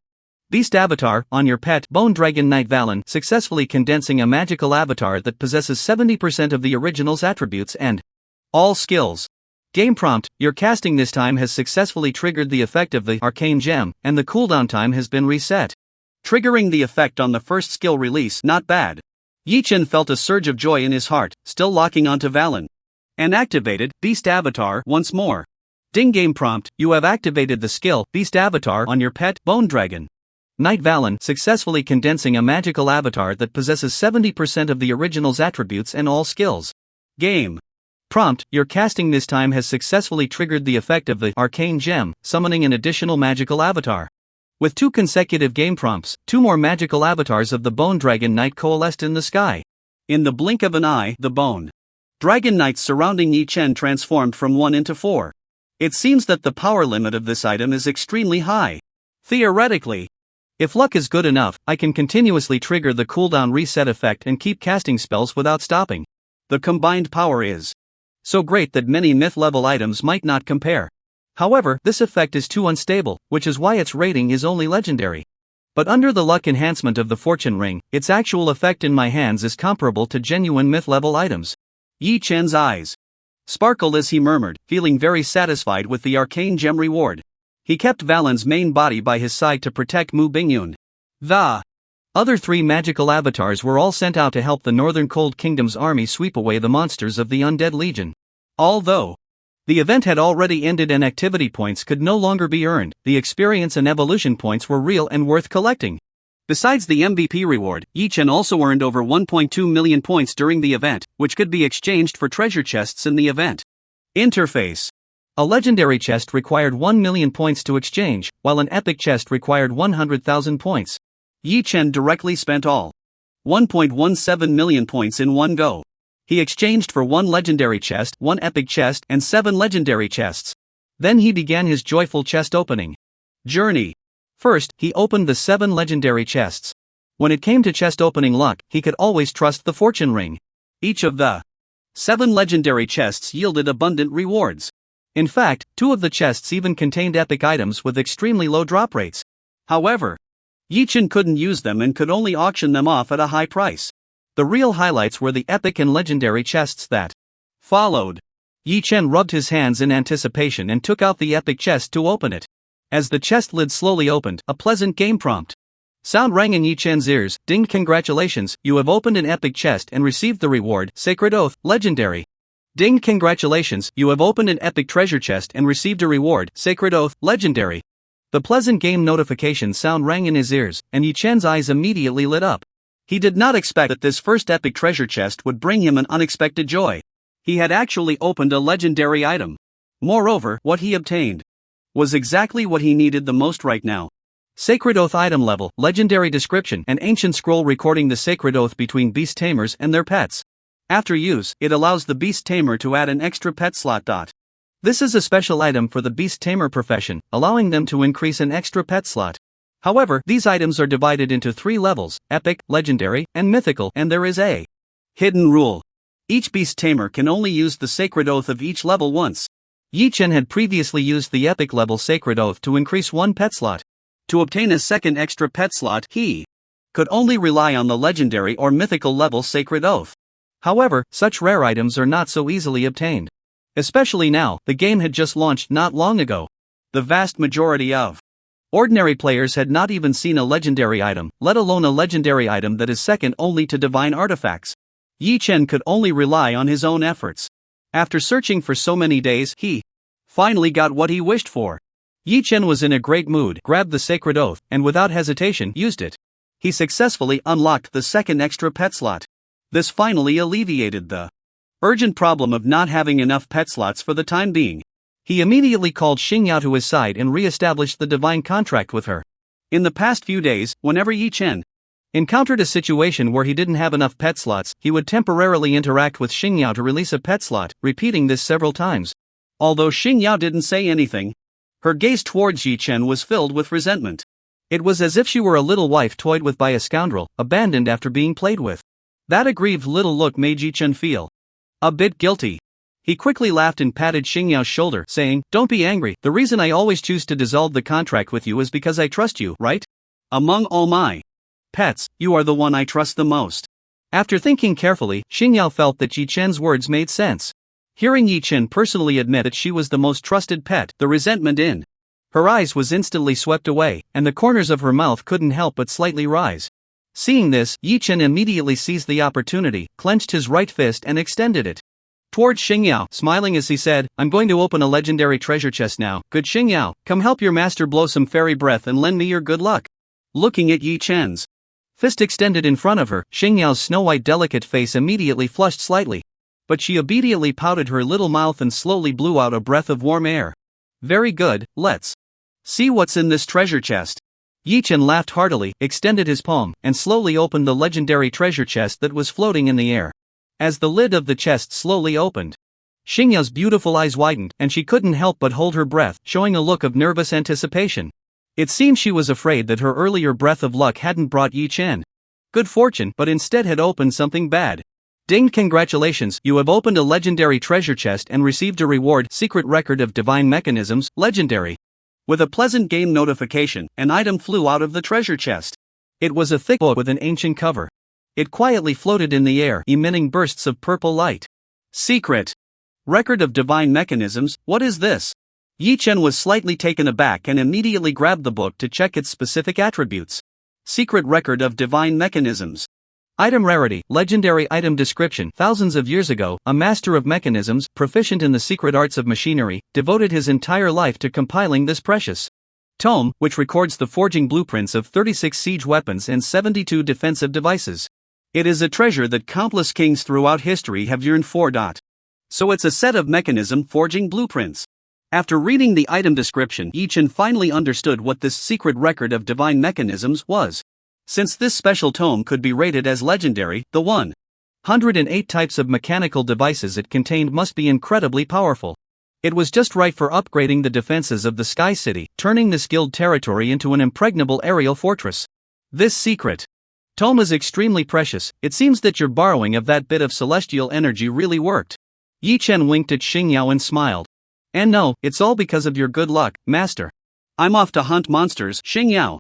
Beast Avatar, on your pet, Bone Dragon Knight Valen, successfully condensing a magical avatar that possesses 70% of the original's attributes and all skills. Game prompt: your casting this time has successfully triggered the effect of the arcane gem, and the cooldown time has been reset. Triggering the effect on the first skill release, not bad. Yi Chen felt a surge of joy in his heart, still locking onto Valen. And activated Beast Avatar once more. Ding. Game prompt: you have activated the skill Beast Avatar on your pet, Bone Dragon. Knight Valen, successfully condensing a magical avatar that possesses 70% of the original's attributes and all skills. Game prompt: your casting this time has successfully triggered the effect of the arcane gem, summoning an additional magical avatar. With 2 consecutive game prompts, 2 more magical avatars of the Bone Dragon Knight coalesced in the sky. In the blink of an eye, the Bone Dragon Knights surrounding Yi Chen transformed from 1 into 4. It seems that the power limit of this item is extremely high. Theoretically, if luck is good enough, I can continuously trigger the cooldown reset effect and keep casting spells without stopping. The combined power is so great that many myth-level items might not compare. However, this effect is too unstable, which is why its rating is only legendary. But under the luck enhancement of the fortune ring, its actual effect in my hands is comparable to genuine myth-level items. Yi Chen's eyes sparkled as he murmured, feeling very satisfied with the arcane gem reward. He kept Valen's main body by his side to protect Mu Bingyun. The other 3 magical avatars were all sent out to help the Northern Cold Kingdom's army sweep away the monsters of the Undead Legion. Although the event had already ended and activity points could no longer be earned, the experience and evolution points were real and worth collecting. Besides the MVP reward, Yi Chen also earned over 1.2 million points during the event, which could be exchanged for treasure chests in the event. Interface: a legendary chest required 1 million points to exchange, while an epic chest required 100,000 points. Yi Chen directly spent all 1.17 million points in one go. He exchanged for 1 legendary chest, 1 epic chest, and 7 legendary chests. Then he began his joyful chest opening journey. First, he opened the 7 legendary chests. When it came to chest opening luck, he could always trust the fortune ring. Each of the 7 legendary chests yielded abundant rewards. In fact, 2 of the chests even contained epic items with extremely low drop rates. However, Yi Chen couldn't use them and could only auction them off at a high price. The real highlights were the epic and legendary chests that followed. Yi Chen rubbed his hands in anticipation and took out the epic chest to open it. As the chest lid slowly opened, a pleasant game prompt sound rang in Yi Chen's ears. Ding. Congratulations, you have opened an epic chest and received the reward, Sacred Oath, Legendary. Ding. Congratulations, you have opened an epic treasure chest and received a reward, Sacred Oath, Legendary. The pleasant game notification sound rang in his ears, and Yi Chen's eyes immediately lit up. He did not expect that this first epic treasure chest would bring him an unexpected joy. He had actually opened a legendary item. Moreover, what he obtained was exactly what he needed the most right now. Sacred Oath item level, legendary description, an ancient scroll recording the sacred oath between beast tamers and their pets. After use, it allows the beast tamer to add an extra pet slot. This is a special item for the beast tamer profession, allowing them to increase an extra pet slot. However, these items are divided into 3 levels, epic, legendary, and mythical, and there is a hidden rule. Each beast tamer can only use the sacred oath of each level once. Yi Chen had previously used the epic level sacred oath to increase 1 pet slot. To obtain a second extra pet slot, he could only rely on the legendary or mythical level sacred oath. However, such rare items are not so easily obtained. Especially now, the game had just launched not long ago. The vast majority of ordinary players had not even seen a legendary item, let alone a legendary item that is second only to divine artifacts. Yi Chen could only rely on his own efforts. After searching for so many days, he finally got what he wished for. Yi Chen was in a great mood, grabbed the sacred oath, and without hesitation, used it. He successfully unlocked the second extra pet slot. This finally alleviated the urgent problem of not having enough pet slots for the time being. He immediately called Xingyao to his side and re-established the divine contract with her. In the past few days, whenever Yi Chen encountered a situation where he didn't have enough pet slots, he would temporarily interact with Xingyao to release a pet slot, repeating this several times. Although Xingyao didn't say anything, her gaze towards Yi Chen was filled with resentment. It was as if she were a little wife toyed with by a scoundrel, abandoned after being played with. That aggrieved little look made Yi Chen feel a bit guilty. He quickly laughed and patted Xingyao's shoulder, saying, "Don't be angry, the reason I always choose to dissolve the contract with you is because I trust you, right? Among all my pets, you are the one I trust the most." After thinking carefully, Xingyao felt that Yi Chen's words made sense. Hearing Yi Chen personally admit that she was the most trusted pet, the resentment in her eyes was instantly swept away, and the corners of her mouth couldn't help but slightly rise. Seeing this, Yi Chen immediately seized the opportunity, clenched his right fist and extended it towards Xingyao, smiling as he said, "I'm going to open a legendary treasure chest now. Good Xingyao, come help your master blow some fairy breath and lend me your good luck." Looking at Yi Chen's fist extended in front of her, Xingyao's snow-white delicate face immediately flushed slightly. But she obediently pouted her little mouth and slowly blew out a breath of warm air. "Very good, let's see what's in this treasure chest." Yi Chen laughed heartily, extended his palm, and slowly opened the legendary treasure chest that was floating in the air. As the lid of the chest slowly opened, Xingyao's beautiful eyes widened, and she couldn't help but hold her breath, showing a look of nervous anticipation. It seemed she was afraid that her earlier breath of luck hadn't brought Yi Chen good fortune, but instead had opened something bad. "Ding! Congratulations, you have opened a legendary treasure chest and received a reward, Secret Record of Divine Mechanisms, Legendary." With a pleasant game notification, an item flew out of the treasure chest. It was a thick book with an ancient cover. It quietly floated in the air, emitting bursts of purple light. "Secret Record of Divine Mechanisms, what is this?" Yi Chen was slightly taken aback and immediately grabbed the book to check its specific attributes. Secret Record of Divine Mechanisms. Item rarity, legendary item description. Thousands of years ago, a master of mechanisms, proficient in the secret arts of machinery, devoted his entire life to compiling this precious tome, which records the forging blueprints of 36 siege weapons and 72 defensive devices. It is a treasure that countless kings throughout history have yearned for. So it's a set of mechanism forging blueprints. After reading the item description, Yi Chen finally understood what this secret record of divine mechanisms was. Since this special tome could be rated as legendary, the 108 types of mechanical devices it contained must be incredibly powerful. It was just right for upgrading the defenses of the Sky City, turning the skilled territory into an impregnable aerial fortress. This secret tome is extremely precious. It seems that your borrowing of that bit of celestial energy really worked. Yi Chen winked at Xingyao and smiled. "And no, it's all because of your good luck, master. I'm off to hunt monsters," Xingyao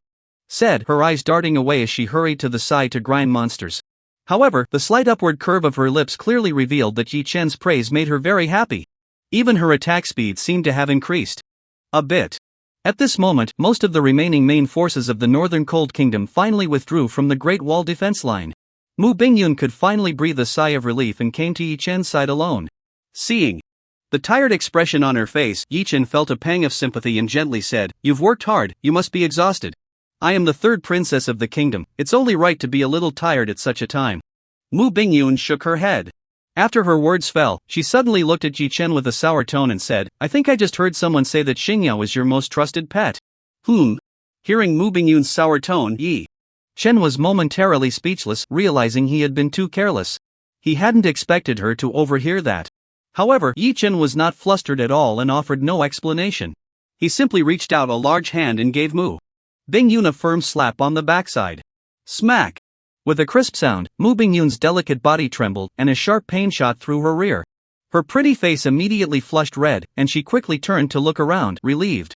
said, her eyes darting away as she hurried to the side to grind monsters. However, the slight upward curve of her lips clearly revealed that Yi Chen's praise made her very happy. Even her attack speed seemed to have increased a bit. At this moment, most of the remaining main forces of the Northern Cold Kingdom finally withdrew from the Great Wall defense line. Mu Bingyun could finally breathe a sigh of relief and came to Yi Chen's side alone. Seeing the tired expression on her face, Yi Chen felt a pang of sympathy and gently said, "You've worked hard, you must be exhausted. I am the third princess of the kingdom, it's only right to be a little tired at such a time." Mu Bingyun shook her head. After her words fell, she suddenly looked at Yi Chen with a sour tone and said, "I think I just heard someone say that Xingyao is your most trusted pet." Hearing Mu Bingyun's sour tone, Yi Chen was momentarily speechless, realizing he had been too careless. He hadn't expected her to overhear that. However, Yi Chen was not flustered at all and offered no explanation. He simply reached out a large hand and gave Mu Bingyun a firm slap on the backside. Smack! With a crisp sound, Mu Bingyun's delicate body trembled, and a sharp pain shot through her rear. Her pretty face immediately flushed red, and she quickly turned to look around, relieved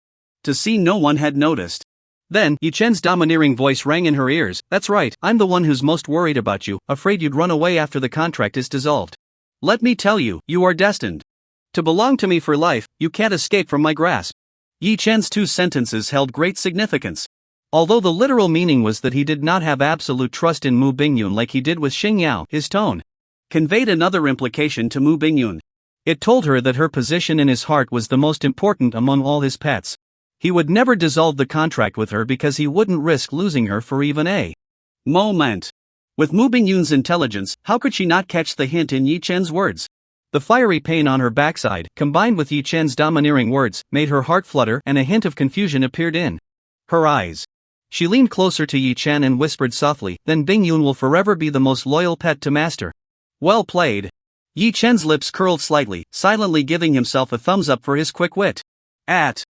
to see no one had noticed. Then, Yi Chen's domineering voice rang in her ears, "That's right, I'm the one who's most worried about you, afraid you'd run away after the contract is dissolved. Let me tell you, you are destined to belong to me for life, you can't escape from my grasp." Yi Chen's two sentences held great significance. Although the literal meaning was that he did not have absolute trust in Mu Bingyun like he did with Xingyao, his tone conveyed another implication to Mu Bingyun. It told her that her position in his heart was the most important among all his pets. He would never dissolve the contract with her because he wouldn't risk losing her for even a moment. With Mu Bingyun's intelligence, how could she not catch the hint in Yi Chen's words? The fiery pain on her backside, combined with Yi Chen's domineering words, made her heart flutter and a hint of confusion appeared in her eyes. She leaned closer to Yi Chen and whispered softly, "Then Bingyun will forever be the most loyal pet to master." Well played. Yi Chen's lips curled slightly, silently giving himself a thumbs up for his quick wit. At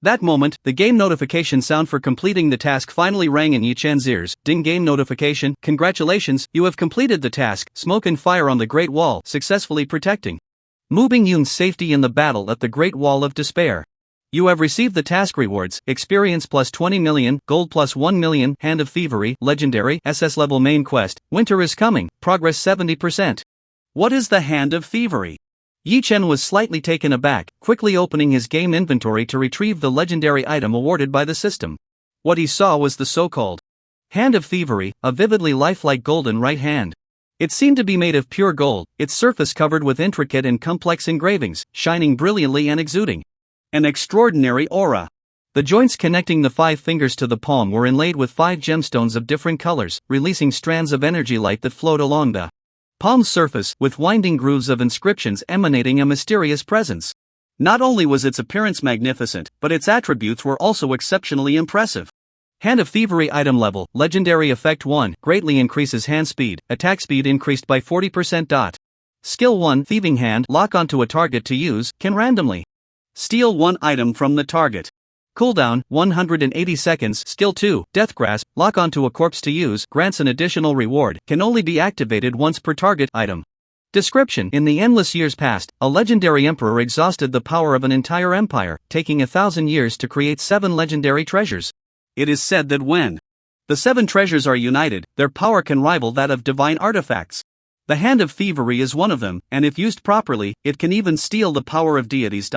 that moment, the game notification sound for completing the task finally rang in Yi Chen's ears. "Ding, game notification, congratulations, you have completed the task, Smoke and Fire on the Great Wall, successfully protecting Mu Bingyun's safety in the battle at the Great Wall of Despair. You have received the task rewards, experience plus 20 million, gold plus 1 million, Hand of Thievery, legendary, SS level main quest, winter is coming, progress 70%. What is the Hand of Thievery?" Yi Chen was slightly taken aback, quickly opening his game inventory to retrieve the legendary item awarded by the system. What he saw was the so-called Hand of Thievery, a vividly lifelike golden right hand. It seemed to be made of pure gold, its surface covered with intricate and complex engravings, shining brilliantly and exuding an extraordinary aura. The joints connecting the 5 fingers to the palm were inlaid with 5 gemstones of different colors, releasing strands of energy light that flowed along the palm's surface, with winding grooves of inscriptions emanating a mysterious presence. Not only was its appearance magnificent, but its attributes were also exceptionally impressive. Hand of Thievery item level, Legendary Effect 1, greatly increases hand speed, attack speed increased by 40%. Skill 1, Thieving Hand, lock onto a target to use, can randomly steal 1 item from the target. Cooldown, 180 seconds. Skill 2, Death Grasp, lock onto a corpse to use, grants an additional reward, can only be activated once per target item. Description: in the endless years past, a legendary emperor exhausted the power of an entire empire, taking 1,000 years to create 7 legendary treasures. It is said that when the 7 treasures are united, their power can rival that of divine artifacts. The Hand of Thievery is one of them, and if used properly, it can even steal the power of deities.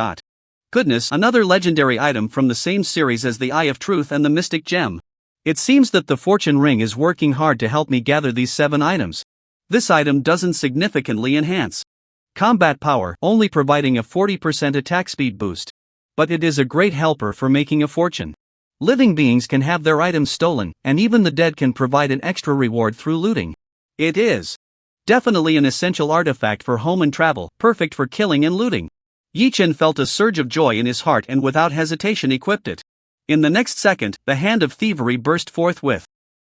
Goodness, another legendary item from the same series as the Eye of Truth and the Mystic Gem. It seems that the Fortune Ring is working hard to help me gather these 7 items. This item doesn't significantly enhance combat power, only providing a 40% attack speed boost. But it is a great helper for making a fortune. Living beings can have their items stolen, and even the dead can provide an extra reward through looting. It is definitely an essential artifact for home and travel, perfect for killing and looting. Yi Chen felt a surge of joy in his heart and without hesitation equipped it. In the next second, the Hand of Thievery burst forth with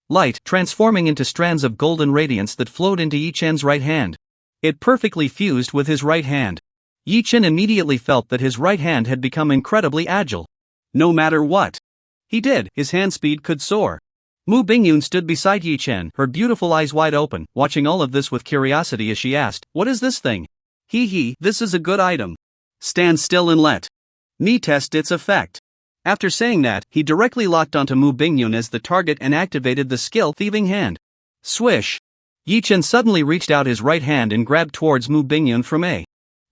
light, transforming into strands of golden radiance that flowed into Yi Chen's right hand. It perfectly fused with his right hand. Yi Chen immediately felt that his right hand had become incredibly agile. No matter what he did, his hand speed could soar. Mu Bingyun stood beside Yi Chen, her beautiful eyes wide open, watching all of this with curiosity as she asked, "What is this thing?" This is a good item. Stand still and let me test its effect." After saying that, he directly locked onto Mu Bingyun as the target and activated the skill Thieving Hand. Swish! Yi Chen suddenly reached out his right hand and grabbed towards Mu Bingyun from a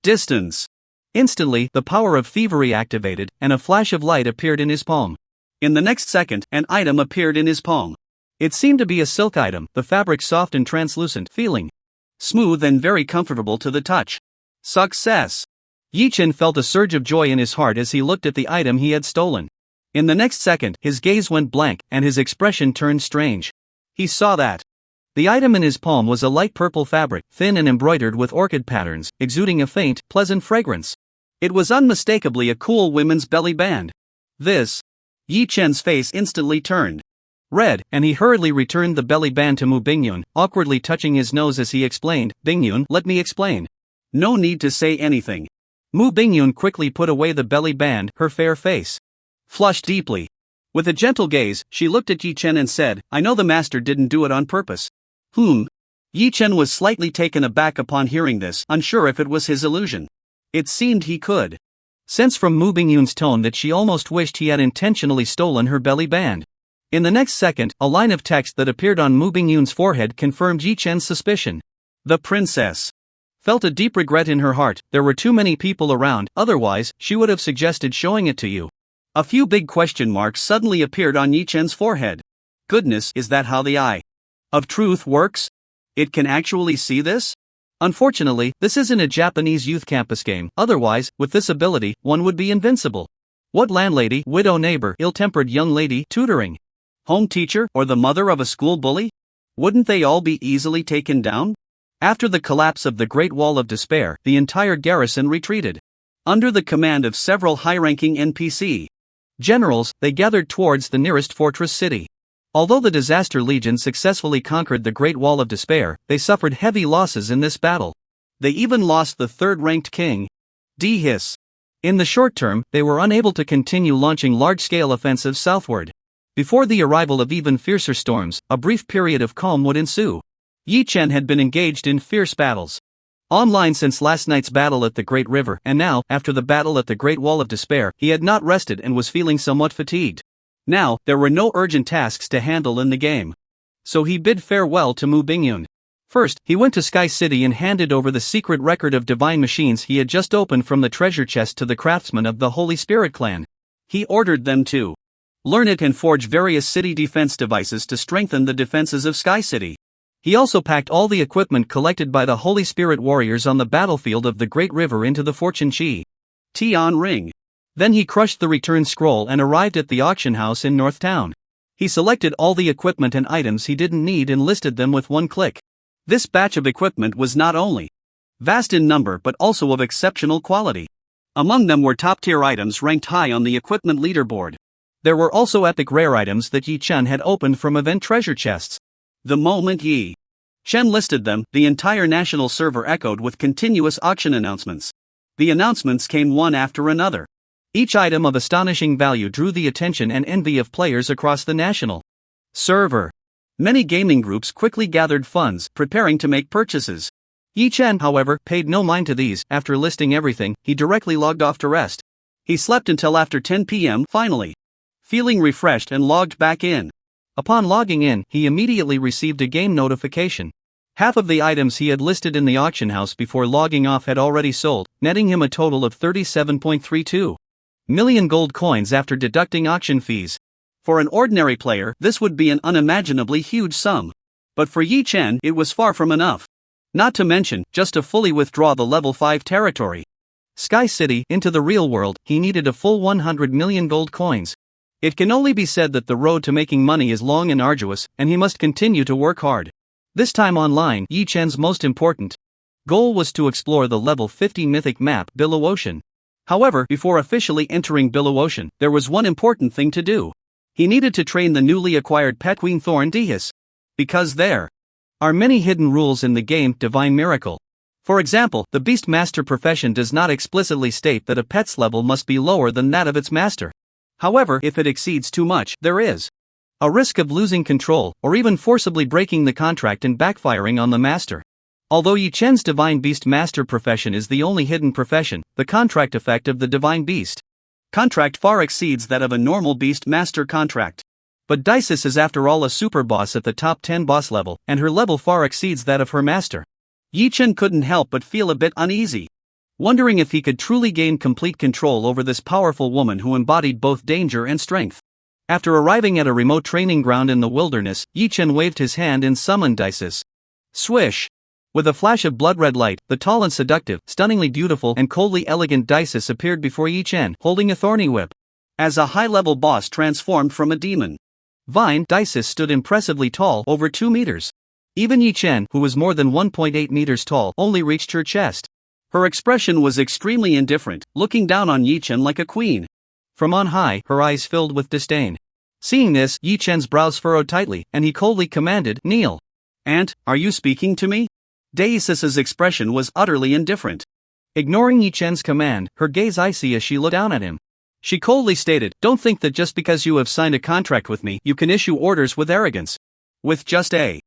distance. Instantly, the power of thievery activated, and a flash of light appeared in his palm. In the next second, an item appeared in his palm. It seemed to be a silk item, the fabric soft and translucent, feeling smooth and very comfortable to the touch. Success! Yi Chen felt a surge of joy in his heart as he looked at the item he had stolen. In the next second, his gaze went blank, and his expression turned strange. He saw that the item in his palm was a light purple fabric, thin and embroidered with orchid patterns, exuding a faint, pleasant fragrance. It was unmistakably a cool women's belly band. This, Yi Chen's face instantly turned red, and he hurriedly returned the belly band to Mu Bingyun, awkwardly touching his nose as he explained, "Bingyun, let me explain." No need to say anything. Mu Bingyun quickly put away the belly band, her fair face flushed deeply. With a gentle gaze, she looked at Yi Chen and said, "I know the master didn't do it on purpose." Yi Chen was slightly taken aback upon hearing this, unsure if it was his illusion. It seemed he could sense from Mu Bingyun's tone that she almost wished he had intentionally stolen her belly band. In the next second, a line of text that appeared on Mu Bingyun's forehead confirmed Yi Chen's suspicion. The princess felt a deep regret in her heart. There were too many people around, otherwise, she would have suggested showing it to you. A few big question marks suddenly appeared on Yi Chen's forehead. Goodness, is that how the Eye of Truth works? It can actually see this? Unfortunately, this isn't a Japanese youth campus game, otherwise, with this ability, one would be invincible. What landlady, widow neighbor, ill-tempered young lady, tutoring home teacher, or the mother of a school bully? Wouldn't they all be easily taken down? After the collapse of the Great Wall of Despair, the entire garrison retreated. Under the command of several high-ranking NPC generals, they gathered towards the nearest fortress city. Although the Disaster Legion successfully conquered the Great Wall of Despair, they suffered heavy losses in this battle. They even lost the third-ranked king, Hiss. In the short term, they were unable to continue launching large-scale offensives southward. Before the arrival of even fiercer storms, a brief period of calm would ensue. Yi Chen had been engaged in fierce battles online since last night's battle at the Great River, and now, after the battle at the Great Wall of Despair, he had not rested and was feeling somewhat fatigued. Now, there were no urgent tasks to handle in the game. So he bid farewell to Mu Bingyun. First, he went to Sky City and handed over the secret record of divine machines he had just opened from the treasure chest to the craftsmen of the Holy Spirit clan. He ordered them to learn it and forge various city defense devices to strengthen the defenses of Sky City. He also packed all the equipment collected by the Holy Spirit warriors on the battlefield of the Great River into the Fortune Chi Tian ring. Then he crushed the return scroll and arrived at the auction house in North Town. He selected all the equipment and items he didn't need and listed them with one click. This batch of equipment was not only vast in number but also of exceptional quality. Among them were top-tier items ranked high on the equipment leaderboard. There were also epic rare items that Yi Chen had opened from event treasure chests. The moment Yi Chen listed them, the entire national server echoed with continuous auction announcements. The announcements came one after another. Each item of astonishing value drew the attention and envy of players across the national server. Many gaming groups quickly gathered funds, preparing to make purchases. Yi Chen, however, paid no mind to these. After listing everything, he directly logged off to rest. He slept until after 10 p.m. finally, feeling refreshed and logged back in. Upon logging in, he immediately received a game notification. Half of the items he had listed in the auction house before logging off had already sold, netting him a total of 37.32 million gold coins after deducting auction fees. For an ordinary player, this would be an unimaginably huge sum. But for Yi Chen, it was far from enough. Not to mention, just to fully withdraw the level 5 territory Sky City into the real world, he needed a full 100 million gold coins. It can only be said that the road to making money is long and arduous, and he must continue to work hard. This time online, Yi Chen's most important goal was to explore the level 50 mythic map Billow Ocean. However, before officially entering Billow Ocean, there was one important thing to do. He needed to train the newly acquired pet Queen Thorn Dehis. Because there are many hidden rules in the game Divine Miracle. For example, the Beast Master profession does not explicitly state that a pet's level must be lower than that of its master. However, if it exceeds too much, there is a risk of losing control, or even forcibly breaking the contract and backfiring on the master. Although Yi Chen's Divine Beast Master profession is the only hidden profession, the contract effect of the Divine Beast contract far exceeds that of a normal Beast Master contract. But Daisis is after all a super boss at the top 10 boss level, and her level far exceeds that of her master. Yi Chen couldn't help but feel a bit uneasy, wondering if he could truly gain complete control over this powerful woman who embodied both danger and strength. After arriving at a remote training ground in the wilderness, Yi Chen waved his hand and summoned Daisis. Swish! With a flash of blood-red light, the tall and seductive, stunningly beautiful and coldly elegant Daisis appeared before Yi Chen, holding a thorny whip. As a high-level boss transformed from a demon vine, Daisis stood impressively tall, over 2 meters. Even Yi Chen, who was more than 1.8 meters tall, only reached her chest. Her expression was extremely indifferent, looking down on Yi Chen like a queen. From on high, her eyes filled with disdain. Seeing this, Yi Chen's brows furrowed tightly, and he coldly commanded, "Kneel." "Aunt, are you speaking to me?" Daisis's expression was utterly indifferent. Ignoring Yi Chen's command, her gaze icy as she looked down at him. She coldly stated, "Don't think that just because you have signed a contract with me, you can issue orders with arrogance. With just a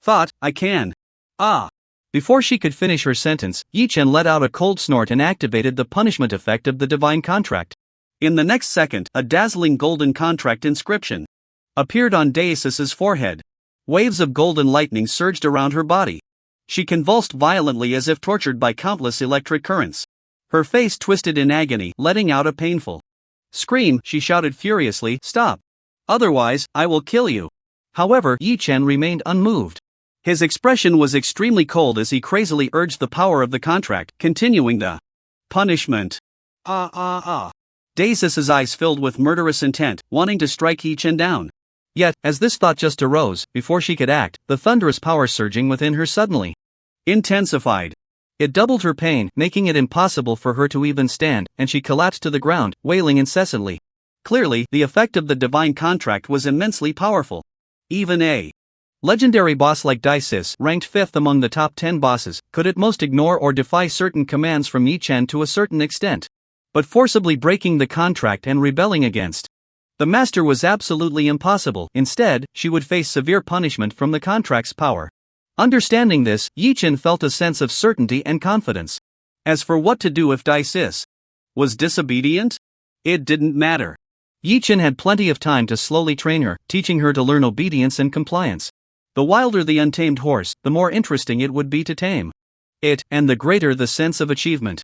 thought, I can." Ah! Before she could finish her sentence, Yi Chen let out a cold snort and activated the punishment effect of the divine contract. In the next second, a dazzling golden contract inscription appeared on Daisis's forehead. Waves of golden lightning surged around her body. She convulsed violently as if tortured by countless electric currents. Her face twisted in agony, letting out a painful scream. She shouted furiously, "Stop! Otherwise, I will kill you." However, Yi Chen remained unmoved. His expression was extremely cold as he crazily urged the power of the contract, continuing the punishment. Daisis's eyes filled with murderous intent, wanting to strike Yi Chen down. Yet, as this thought just arose, before she could act, the thunderous power surging within her suddenly intensified. It doubled her pain, making it impossible for her to even stand, and she collapsed to the ground, wailing incessantly. Clearly, the effect of the divine contract was immensely powerful. Even a legendary boss like Daisis, ranked 5th among the top 10 bosses, could at most ignore or defy certain commands from Yi Chen to a certain extent. But forcibly breaking the contract and rebelling against the master was absolutely impossible. Instead, she would face severe punishment from the contract's power. Understanding this, Yi Chen felt a sense of certainty and confidence. As for what to do if Daisis was disobedient, it didn't matter. Yi Chen had plenty of time to slowly train her, teaching her to learn obedience and compliance. The wilder the untamed horse, the more interesting it would be to tame it, and the greater the sense of achievement.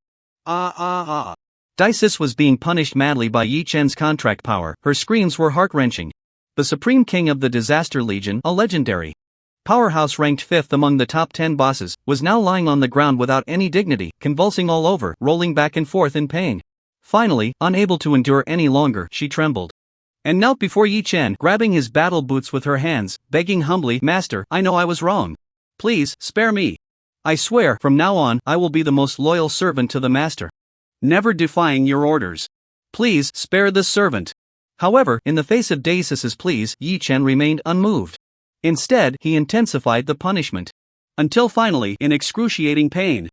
Dices was being punished madly by Yi Chen's contract power. Her screams were heart-wrenching. The Supreme King of the Disaster Legion, a legendary powerhouse ranked 5th among the top 10 bosses, was now lying on the ground without any dignity, convulsing all over, rolling back and forth in pain. Finally, unable to endure any longer, she trembled and knelt before Yi Chen, grabbing his battle boots with her hands, begging humbly, "Master, I know I was wrong. Please, spare me. I swear, from now on, I will be the most loyal servant to the master, never defying your orders. Please, spare this servant." However, in the face of Daces's pleas, Yi Chen remained unmoved. Instead, he intensified the punishment, until finally, in excruciating pain,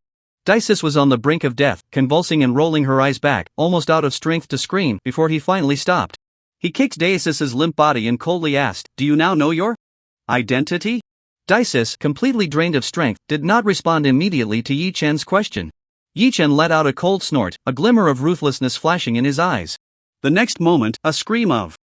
Dices was on the brink of death, convulsing and rolling her eyes back, almost out of strength to scream, before he finally stopped. He kicked Daces's limp body and coldly asked, "Do you now know your identity?" Dices, completely drained of strength, did not respond immediately to Yi Chen's question. Yi Chen let out a cold snort, a glimmer of ruthlessness flashing in his eyes. The next moment, a scream of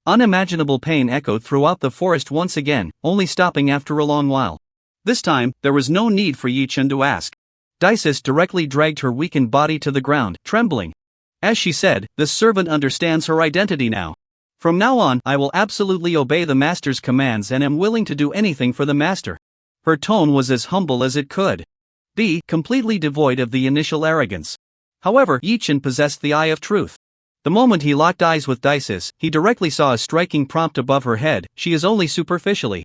unimaginable pain echoed throughout the forest once again, only stopping after a long while. This time, there was no need for Yi Chen to ask. Dices directly dragged her weakened body to the ground, trembling. As she said, "This servant understands her identity now. From now on, I will absolutely obey the master's commands and am willing to do anything for the master." Her tone was as humble as it could be, completely devoid of the initial arrogance. However, Yi Chen possessed the eye of truth. The moment he locked eyes with Dices, he directly saw a striking prompt above her head: "She is only superficially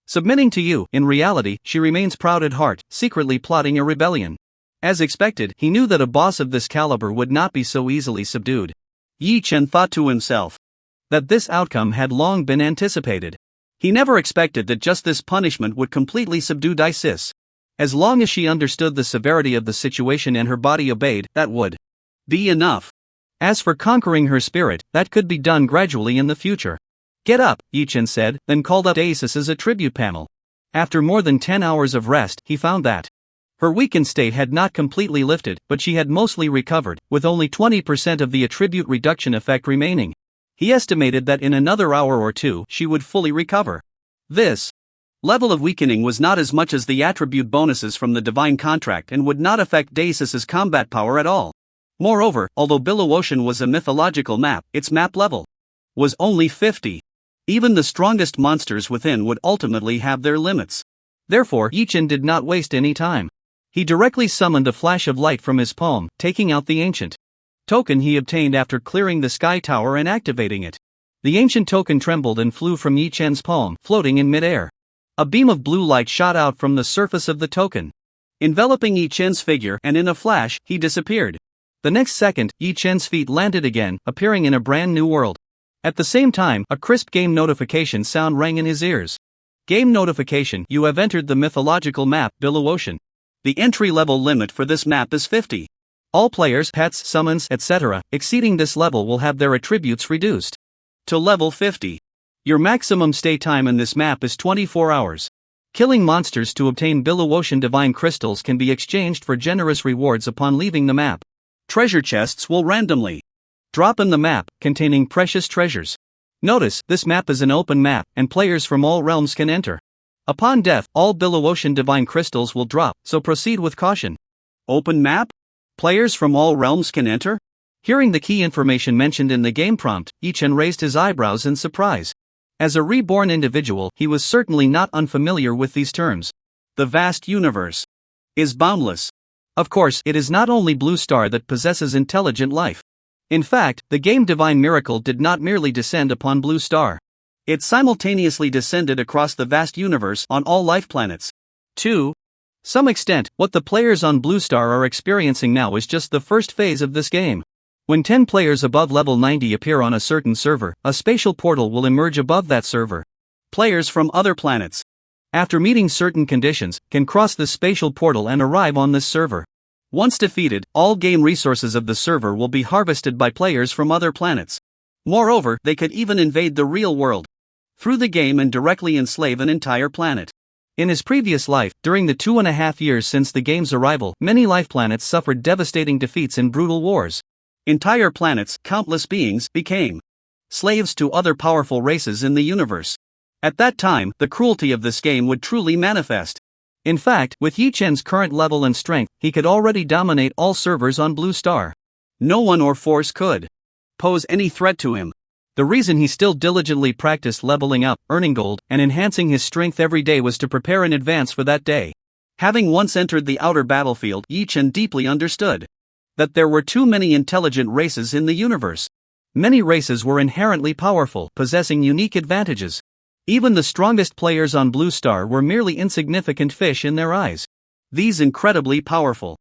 submitting to you. In reality, she remains proud at heart, secretly plotting a rebellion." As expected, he knew that a boss of this caliber would not be so easily subdued. Yi Chen thought to himself that this outcome had long been anticipated. He never expected that just this punishment would completely subdue Dices. As long as she understood the severity of the situation and her body obeyed, that would be enough. As for conquering her spirit, that could be done gradually in the future. "Get up," Yi Chen said, then called up Daces's attribute panel. After more than 10 hours of rest, he found that her weakened state had not completely lifted, but she had mostly recovered, with only 20% of the attribute reduction effect remaining. He estimated that in another hour or two, she would fully recover. This level of weakening was not as much as the attribute bonuses from the divine contract and would not affect Daces's combat power at all. Moreover, although Billow-Ocean was a mythological map, its map level was only 50. Even the strongest monsters within would ultimately have their limits. Therefore, Yi Chen did not waste any time. He directly summoned a flash of light from his palm, taking out the ancient token he obtained after clearing the sky tower and activating it. The ancient token trembled and flew from Yi Chen's palm, floating in midair. A beam of blue light shot out from the surface of the token, enveloping Yi Chen's figure, and in a flash, he disappeared. The next second, Yi Chen's feet landed again, appearing in a brand new world. At the same time, a crisp game notification sound rang in his ears. "Game notification: you have entered the mythological map, Billow-Ocean. The entry-level limit for this map is 50. All players, pets, summons, etc., exceeding this level will have their attributes reduced to level 50. Your maximum stay time in this map is 24 hours. Killing monsters to obtain Billow-Ocean divine crystals can be exchanged for generous rewards upon leaving the map. Treasure chests will randomly drop in the map, containing precious treasures. Notice, this map is an open map, and players from all realms can enter. Upon death, all Billow-Ocean divine crystals will drop, so proceed with caution." Open map? Players from all realms can enter? Hearing the key information mentioned in the game prompt, Yi Chen raised his eyebrows in surprise. As a reborn individual, he was certainly not unfamiliar with these terms. The vast universe is boundless. Of course, it is not only Blue Star that possesses intelligent life. In fact, the game Divine Miracle did not merely descend upon Blue Star. It simultaneously descended across the vast universe on all life planets. To some extent, what the players on Blue Star are experiencing now is just the first phase of this game. When 10 players above level 90 appear on a certain server, a spatial portal will emerge above that server. Players from other planets, after meeting certain conditions, can cross this spatial portal and arrive on this server. Once defeated, all game resources of the server will be harvested by players from other planets. Moreover, they could even invade the real world through the game and directly enslave an entire planet. In his previous life, during the 2.5 years since the game's arrival, many life planets suffered devastating defeats in brutal wars. Entire planets, countless beings, became slaves to other powerful races in the universe. At that time, the cruelty of this game would truly manifest. In fact, with Yi Chen's current level and strength, he could already dominate all servers on Blue Star. No one or force could pose any threat to him. The reason he still diligently practiced leveling up, earning gold, and enhancing his strength every day was to prepare in advance for that day. Having once entered the outer battlefield, Yi Chen deeply understood that there were too many intelligent races in the universe. Many races were inherently powerful, possessing unique advantages. Even the strongest players on Blue Star were merely insignificant fish in their eyes. These incredibly powerful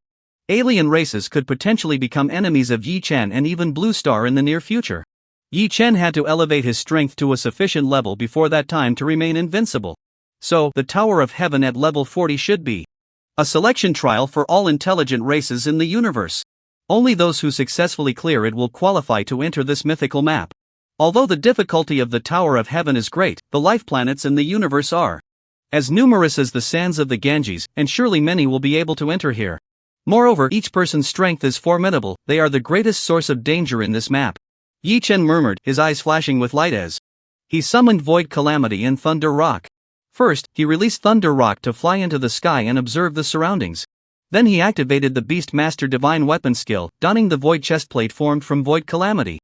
alien races could potentially become enemies of Yi Chen and even Blue Star in the near future. Yi Chen had to elevate his strength to a sufficient level before that time to remain invincible. So, the Tower of Heaven at level 40 should be a selection trial for all intelligent races in the universe. Only those who successfully clear it will qualify to enter this mythical map. Although the difficulty of the Tower of Heaven is great, the life planets in the universe are as numerous as the sands of the Ganges, and surely many will be able to enter here. Moreover, each person's strength is formidable, they are the greatest source of danger in this map. Yi Chen murmured, his eyes flashing with light as he summoned Void Calamity and Thunder Rock. First, he released Thunder Rock to fly into the sky and observe the surroundings. Then he activated the Beast Master Divine Weapon skill, donning the Void Chestplate formed from Void Calamity.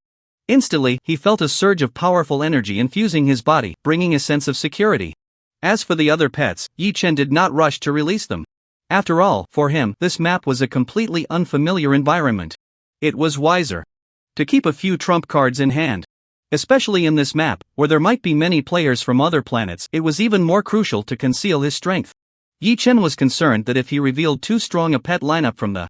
Instantly, he felt a surge of powerful energy infusing his body, bringing a sense of security. As for the other pets, Yi Chen did not rush to release them. After all, for him, this map was a completely unfamiliar environment. It was wiser to keep a few trump cards in hand. Especially in this map, where there might be many players from other planets, it was even more crucial to conceal his strength. Yi Chen was concerned that if he revealed too strong a pet lineup from the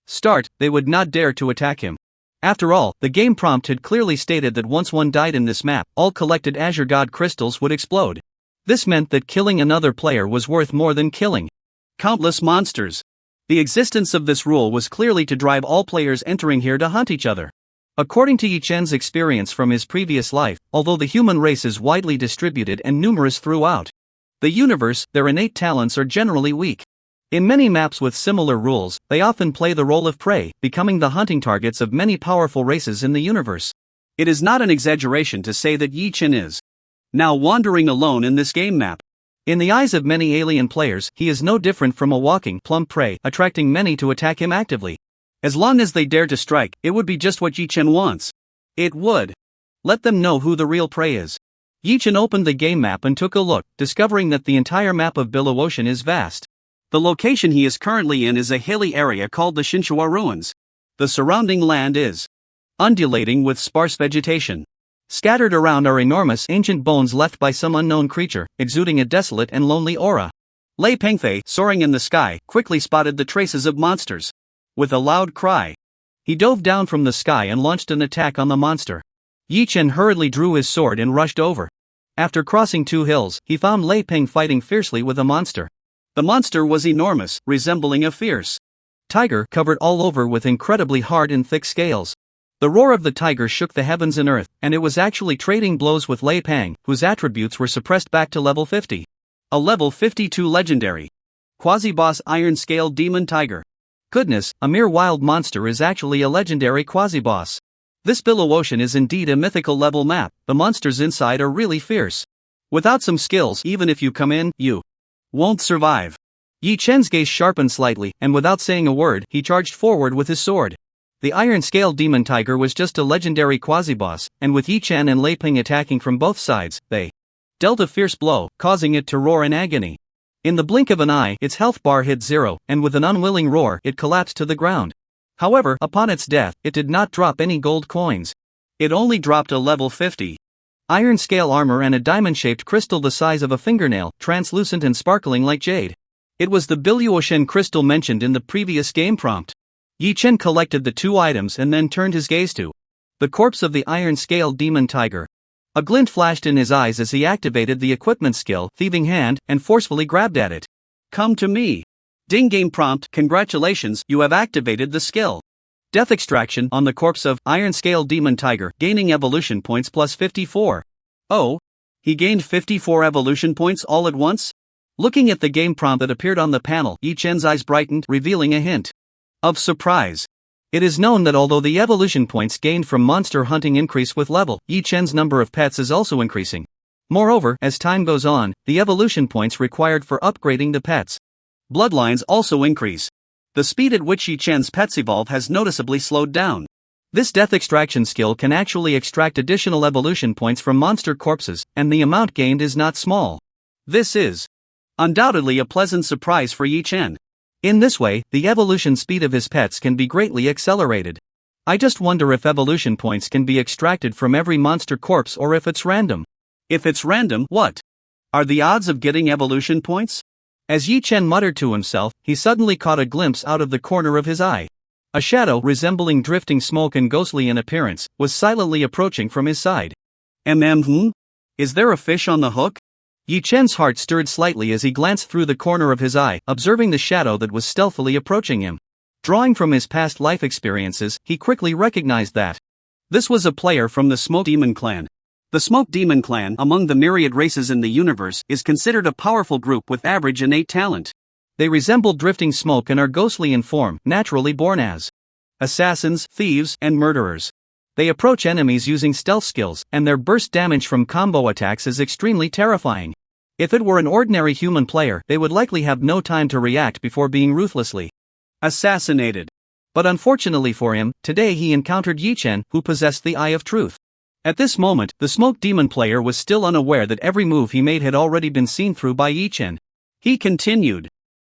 start, they would not dare to attack him. After all, the game prompt had clearly stated that once one died in this map, all collected Azure God crystals would explode. This meant that killing another player was worth more than killing countless monsters. The existence of this rule was clearly to drive all players entering here to hunt each other. According to Yi Chen's experience from his previous life, although the human race is widely distributed and numerous throughout the universe, their innate talents are generally weak. In many maps with similar rules, they often play the role of prey, becoming the hunting targets of many powerful races in the universe. It is not an exaggeration to say that Yi Chen is now wandering alone in this game map. In the eyes of many alien players, he is no different from a walking, plump prey, attracting many to attack him actively. As long as they dare to strike, it would be just what Yi Chen wants. It would let them know who the real prey is. Yi Chen opened the game map and took a look, discovering that the entire map of Billow Ocean is vast. The location he is currently in is a hilly area called the Shinchua Ruins. The surrounding land is undulating with sparse vegetation. Scattered around are enormous ancient bones left by some unknown creature, exuding a desolate and lonely aura. Lei Pengfei, soaring in the sky, quickly spotted the traces of monsters. With a loud cry, he dove down from the sky and launched an attack on the monster. Yi Chen hurriedly drew his sword and rushed over. After crossing 2 hills, he found Lei Peng fighting fiercely with a monster. The monster was enormous, resembling a fierce tiger covered all over with incredibly hard and thick scales. The roar of the tiger shook the heavens and earth, and it was actually trading blows with Lei Peng, whose attributes were suppressed back to level 50. A level 52 legendary quasi-boss iron-scaled demon tiger. Goodness, a mere wild monster is actually a legendary quasi-boss. This Billow Ocean is indeed a mythical level map, the monsters inside are really fierce. Without some skills, even if you come in, you won't survive. Yi Chen's gaze sharpened slightly, and without saying a word, he charged forward with his sword. The iron-scaled demon tiger was just a legendary quasi-boss, and with Yi Chen and Lei Peng attacking from both sides, they dealt a fierce blow, causing it to roar in agony. In the blink of an eye, its health bar hit 0, and with an unwilling roar, it collapsed to the ground. However, upon its death, it did not drop any gold coins. It only dropped a level 50 iron scale armor and a diamond-shaped crystal the size of a fingernail, translucent and sparkling like jade. It was the Billow Ocean crystal mentioned in the previous game prompt. Yi Chen collected the 2 items and then turned his gaze to the corpse of the iron-scaled demon tiger. A glint flashed in his eyes as he activated the equipment skill, Thieving Hand, and forcefully grabbed at it. Come to me. Ding game prompt, congratulations, you have activated the skill. Death Extraction on the corpse of iron-scaled demon tiger, gaining evolution points plus 54. Oh? He gained 54 evolution points all at once? Looking at the game prompt that appeared on the panel, Yi Chen's eyes brightened, revealing a hint of surprise. It is known that although the evolution points gained from monster hunting increase with level, Yi Chen's number of pets is also increasing. Moreover, as time goes on, the evolution points required for upgrading the pets' bloodlines also increase. The speed at which Yi-Chen's pets evolve has noticeably slowed down. This death extraction skill can actually extract additional evolution points from monster corpses, and the amount gained is not small. This is undoubtedly a pleasant surprise for Yi-Chen. In this way, the evolution speed of his pets can be greatly accelerated. I just wonder if evolution points can be extracted from every monster corpse or if it's random. If it's random, what are the odds of getting evolution points? As Yi-Chen muttered to himself, he suddenly caught a glimpse out of the corner of his eye. A shadow resembling drifting smoke and ghostly in appearance was silently approaching from his side. Is there a fish on the hook? Yi-Chen's heart stirred slightly as he glanced through the corner of his eye, observing the shadow that was stealthily approaching him. Drawing from his past life experiences, he quickly recognized that this was a player from the Smoke Demon Clan. The Smoke Demon Clan, among the myriad races in the universe, is considered a powerful group with average innate talent. They resemble drifting smoke and are ghostly in form, naturally born as assassins, thieves, and murderers. They approach enemies using stealth skills, and their burst damage from combo attacks is extremely terrifying. If it were an ordinary human player, they would likely have no time to react before being ruthlessly assassinated. But unfortunately for him, today he encountered Yi-Chen, who possessed the Eye of Truth. At this moment, the Smoke Demon player was still unaware that every move he made had already been seen through by Yi-Chen. He continued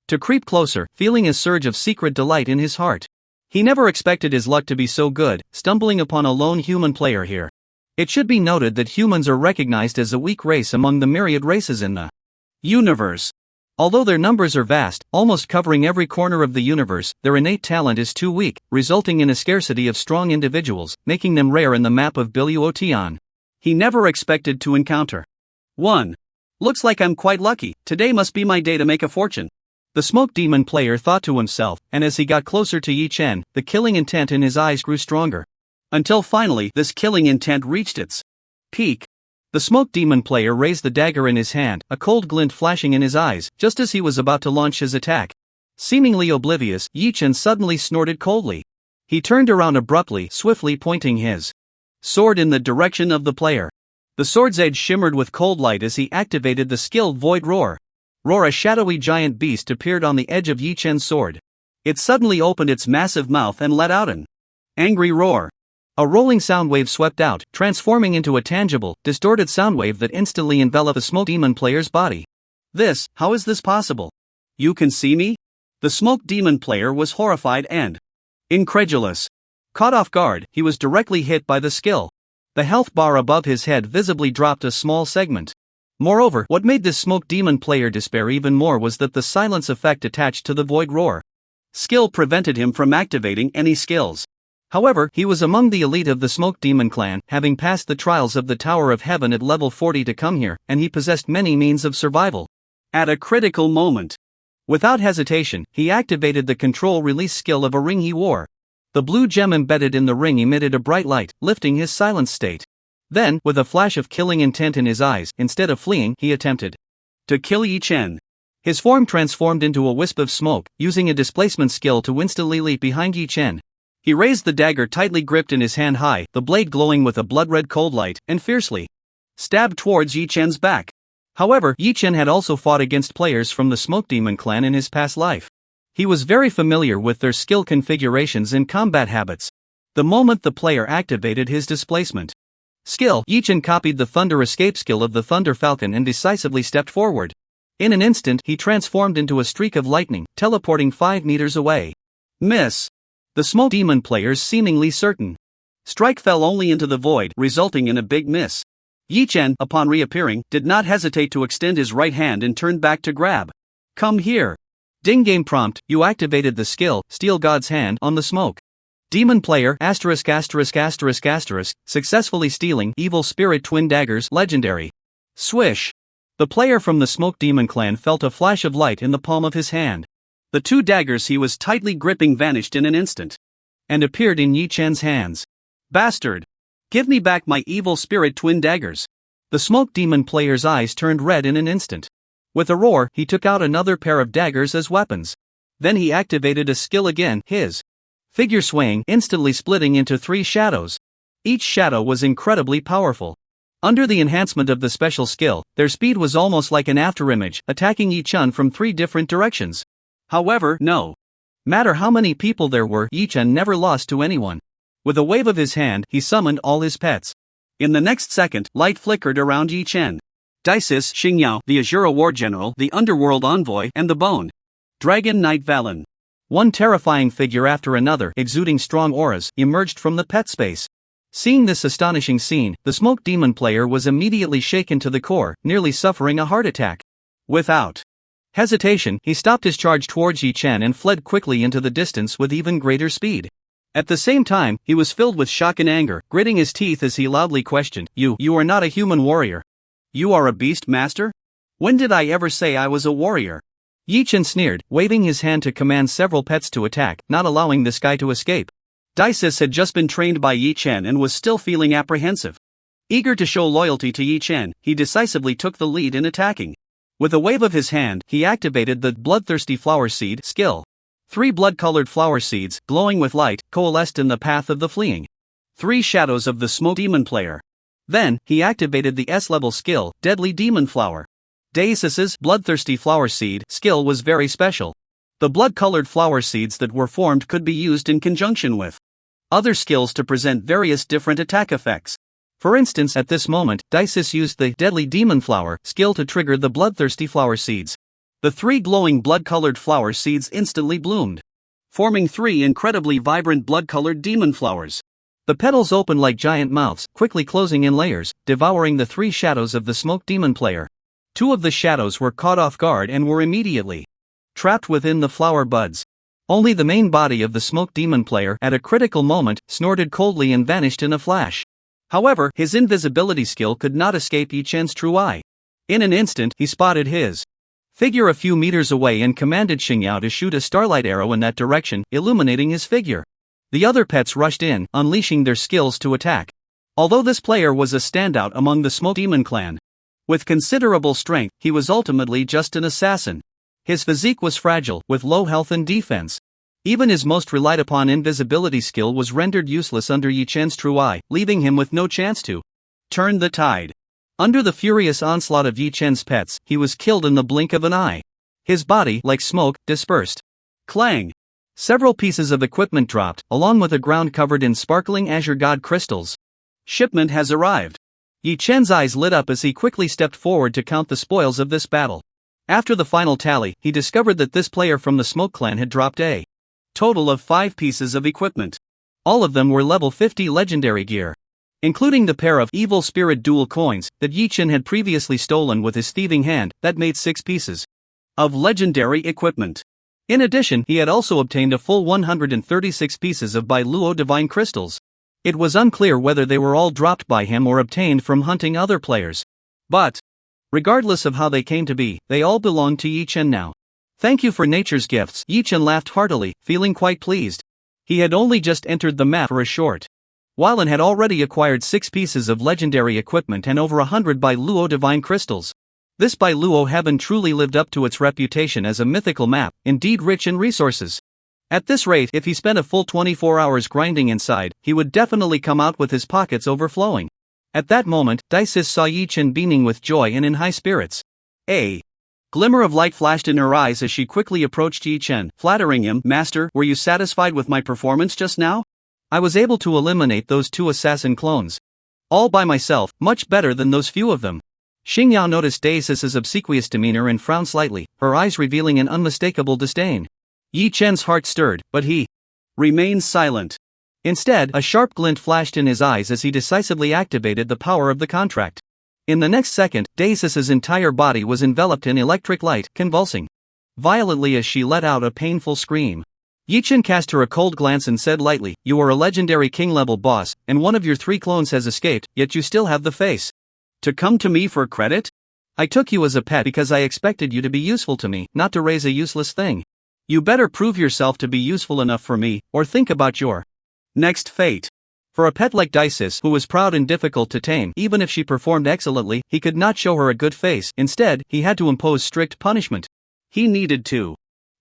to creep closer, feeling a surge of secret delight in his heart. He never expected his luck to be so good, stumbling upon a lone human player here. It should be noted that humans are recognized as a weak race among the myriad races in the universe. Although their numbers are vast, almost covering every corner of the universe, their innate talent is too weak, resulting in a scarcity of strong individuals, making them rare in the map of Biluotian. He never expected to encounter one. Looks like I'm quite lucky, today must be my day to make a fortune. The Smoke Demon player thought to himself, and as he got closer to Yi-Chen, the killing intent in his eyes grew stronger. Until finally, this killing intent reached its peak. The Smoke Demon player raised the dagger in his hand, a cold glint flashing in his eyes, just as he was about to launch his attack. Seemingly oblivious, Yi-Chen suddenly snorted coldly. He turned around abruptly, swiftly pointing his sword in the direction of the player. The sword's edge shimmered with cold light as he activated the skilled Void Roar. A shadowy giant beast appeared on the edge of Yi-Chen's sword. It suddenly opened its massive mouth and let out an angry roar. A rolling sound wave swept out, transforming into a tangible, distorted sound wave that instantly enveloped the Smoke Demon player's body. How is this possible? You can see me? The Smoke Demon player was horrified and incredulous. Caught off guard, he was directly hit by the skill. The health bar above his head visibly dropped a small segment. Moreover, what made this Smoke Demon player despair even more was that the silence effect attached to the Void Roar skill prevented him from activating any skills. However, he was among the elite of the Smoke Demon clan, having passed the trials of the Tower of Heaven at level 40 to come here, and he possessed many means of survival. At a critical moment, without hesitation, he activated the control-release skill of a ring he wore. The blue gem embedded in the ring emitted a bright light, lifting his silence state. Then, with a flash of killing intent in his eyes, instead of fleeing, he attempted to kill Yi-Chen. His form transformed into a wisp of smoke, using a displacement skill to instantly leap behind Yi-Chen. He raised the dagger tightly gripped in his hand high, the blade glowing with a blood-red cold light, and fiercely stabbed towards Yi-Chen's back. However, Yi-Chen had also fought against players from the Smoke Demon clan in his past life. He was very familiar with their skill configurations and combat habits. The moment the player activated his displacement skill, Yi-Chen copied the Thunder Escape skill of the Thunder Falcon and decisively stepped forward. In an instant, he transformed into a streak of lightning, teleporting 5 meters away. Miss. The Smoke Demon player's seemingly certain strike fell only into the void, resulting in a big miss. Yi-Chen, upon reappearing, did not hesitate to extend his right hand and turn back to grab. Come here. Ding game prompt, you activated the skill, Steel God's Hand, on the Smoke Demon player, *******, successfully stealing Evil Spirit Twin Daggers, legendary. Swish. The player from the Smoke Demon clan felt a flash of light in the palm of his hand. The 2 daggers he was tightly gripping vanished in an instant and appeared in Yi-Chen's hands. Bastard! Give me back my Evil Spirit Twin Daggers. The Smoke Demon player's eyes turned red in an instant. With a roar, he took out another pair of daggers as weapons. Then he activated a skill again, his figure swaying, instantly splitting into 3 shadows. Each shadow was incredibly powerful. Under the enhancement of the special skill, their speed was almost like an afterimage, attacking Yi-chan from 3 different directions. However, no matter how many people there were, Yi-chan never lost to anyone. With a wave of his hand, he summoned all his pets. In the next second, light flickered around Yi-chan. Daisis, Xingyao, the Azura War General, the Underworld Envoy, and the Bone Dragon Knight Valen. One terrifying figure after another, exuding strong auras, emerged from the pet space. Seeing this astonishing scene, the Smoke Demon player was immediately shaken to the core, nearly suffering a heart attack. Without hesitation, he stopped his charge towards Yi-chan and fled quickly into the distance with even greater speed. At the same time, he was filled with shock and anger, gritting his teeth as he loudly questioned, You are not a human warrior. You are a beast, master? When did I ever say I was a warrior? Yi-chan sneered, waving his hand to command several pets to attack, not allowing this guy to escape. Daisis had just been trained by Yi-chan and was still feeling apprehensive. Eager to show loyalty to Yi-chan, he decisively took the lead in attacking. With a wave of his hand, he activated the Bloodthirsty Flower Seed skill. 3 blood-colored flower seeds, glowing with light, coalesced in the path of the fleeing 3 shadows of the Smoke Demon player. Then, he activated the S-level skill, Deadly Demon Flower. Daisis's Bloodthirsty Flower Seed skill was very special. The blood-colored flower seeds that were formed could be used in conjunction with other skills to present various different attack effects. For instance, at this moment, Daisis used the Deadly Demon Flower skill to trigger the Bloodthirsty Flower Seeds. The 3 glowing blood-colored flower seeds instantly bloomed, forming 3 incredibly vibrant blood-colored demon flowers. The petals opened like giant mouths, quickly closing in layers, devouring the 3 shadows of the Smoke Demon player. 2 of the shadows were caught off guard and were immediately trapped within the flower buds. Only the main body of the Smoke Demon player, at a critical moment, snorted coldly and vanished in a flash. However, his invisibility skill could not escape Yi-chan's true eye. In an instant, he spotted his figure a few meters away and commanded Xingyao to shoot a starlight arrow in that direction, illuminating his figure. The other pets rushed in, unleashing their skills to attack. Although this player was a standout among the Smoke Demon clan, with considerable strength, he was ultimately just an assassin. His physique was fragile, with low health and defense. Even his most relied upon invisibility skill was rendered useless under Yi-chan's true eye, leaving him with no chance to turn the tide. Under the furious onslaught of Yi-chan's pets, he was killed in the blink of an eye. His body, like smoke, dispersed. Clang! Several pieces of equipment dropped, along with a ground covered in sparkling azure god crystals. Shipment has arrived. Yi-chan's eyes lit up as he quickly stepped forward to count the spoils of this battle. After the final tally, he discovered that this player from the Smoke clan had dropped a total of 5 pieces of equipment. All of them were level 50 legendary gear, including the pair of Evil Spirit dual coins that Yi-chan had previously stolen with his thieving hand. That made 6 pieces of legendary equipment. In addition, he had also obtained a full 136 pieces of Bai Luo divine crystals. It was unclear whether they were all dropped by him or obtained from hunting other players. But regardless of how they came to be, they all belonged to Yi-chan now. Thank you for nature's gifts. Yi-chan laughed heartily, feeling quite pleased. He had only just entered the map for a short while and had already acquired 6 pieces of legendary equipment and over 100 Bai Luo divine crystals. This Bai Luo heaven truly lived up to its reputation as a mythical map, indeed rich in resources. At this rate, if he spent a full 24 hours grinding inside, he would definitely come out with his pockets overflowing. At that moment, Daisis saw Yi-chan beaming with joy and in high spirits. A glimmer of light flashed in her eyes as she quickly approached Yi-chan, flattering him. Master, were you satisfied with my performance just now? I was able to eliminate those 2 assassin clones all by myself, much better than those few of them. Xingyao noticed Daisis's obsequious demeanor and frowned slightly, her eyes revealing an unmistakable disdain. Yi-chan's heart stirred, but he remained silent. Instead, a sharp glint flashed in his eyes as he decisively activated the power of the contract. In the next second, Daisis's entire body was enveloped in electric light, convulsing violently as she let out a painful scream. Yi-chan cast her a cold glance and said lightly, You are a legendary king-level boss, and one of your 3 clones has escaped, yet you still have the face to come to me for credit? I took you as a pet because I expected you to be useful to me, not to raise a useless thing. You better prove yourself to be useful enough for me, or think about your next fate. For a pet like Daisis, who was proud and difficult to tame, even if she performed excellently, he could not show her a good face. Instead, he had to impose strict punishment. He needed to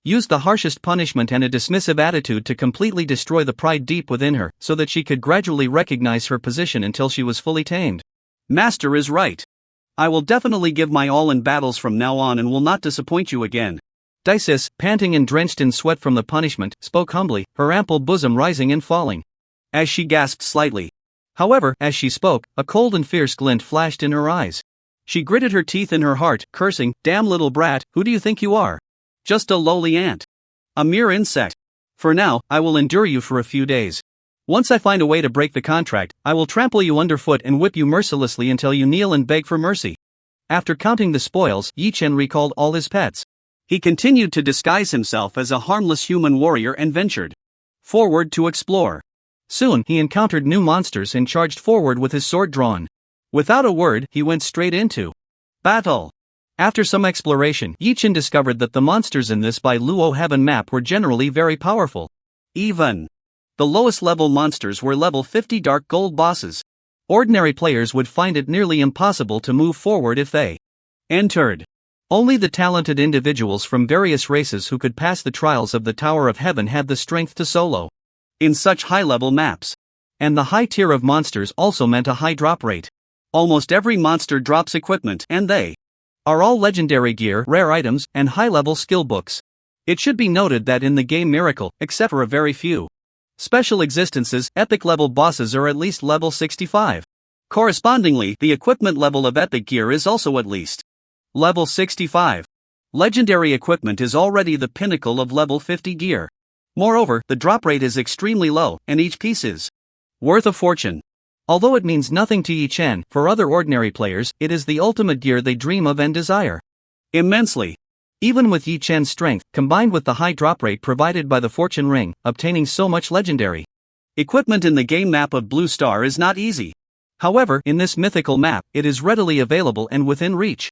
use the harshest punishment and a dismissive attitude to completely destroy the pride deep within her, so that she could gradually recognize her position until she was fully tamed. Master is right. I will definitely give my all in battles from now on and will not disappoint you again. Dices, panting and drenched in sweat from the punishment, spoke humbly, her ample bosom rising and falling. As she gasped slightly. However, as she spoke, a cold and fierce glint flashed in her eyes. She gritted her teeth in her heart, cursing, "Damn little brat, who do you think you are? Just a lowly ant. A mere insect. For now, I will endure you for a few days. Once I find a way to break the contract, I will trample you underfoot and whip you mercilessly until you kneel and beg for mercy." After counting the spoils, Yi Chen recalled all his pets. He continued to disguise himself as a harmless human warrior and ventured forward to explore. Soon, he encountered new monsters and charged forward with his sword drawn. Without a word, he went straight into battle. After some exploration, Yi Chen discovered that the monsters in this by Luo Heaven map were generally very powerful. Even the lowest level monsters were level 50 dark gold bosses. Ordinary players would find it nearly impossible to move forward if they entered. Only the talented individuals from various races who could pass the trials of the Tower of Heaven had the strength to solo in such high-level maps. And the high tier of monsters also meant a high drop rate. Almost every monster drops equipment, and they are all legendary gear, rare items, and high-level skill books. It should be noted that in the game Miracle, except for a very few special existences, epic-level bosses are at least level 65. Correspondingly, the equipment level of epic gear is also at least level 65. Legendary equipment is already the pinnacle of level 50 gear. Moreover, the drop rate is extremely low, and each piece is worth a fortune. Although it means nothing to Yi Chen, for other ordinary players, it is the ultimate gear they dream of and desire immensely. Even with Yi Chen's strength, combined with the high drop rate provided by the fortune ring, obtaining so much legendary equipment in the game map of Blue Star is not easy. However, in this mythical map, it is readily available and within reach.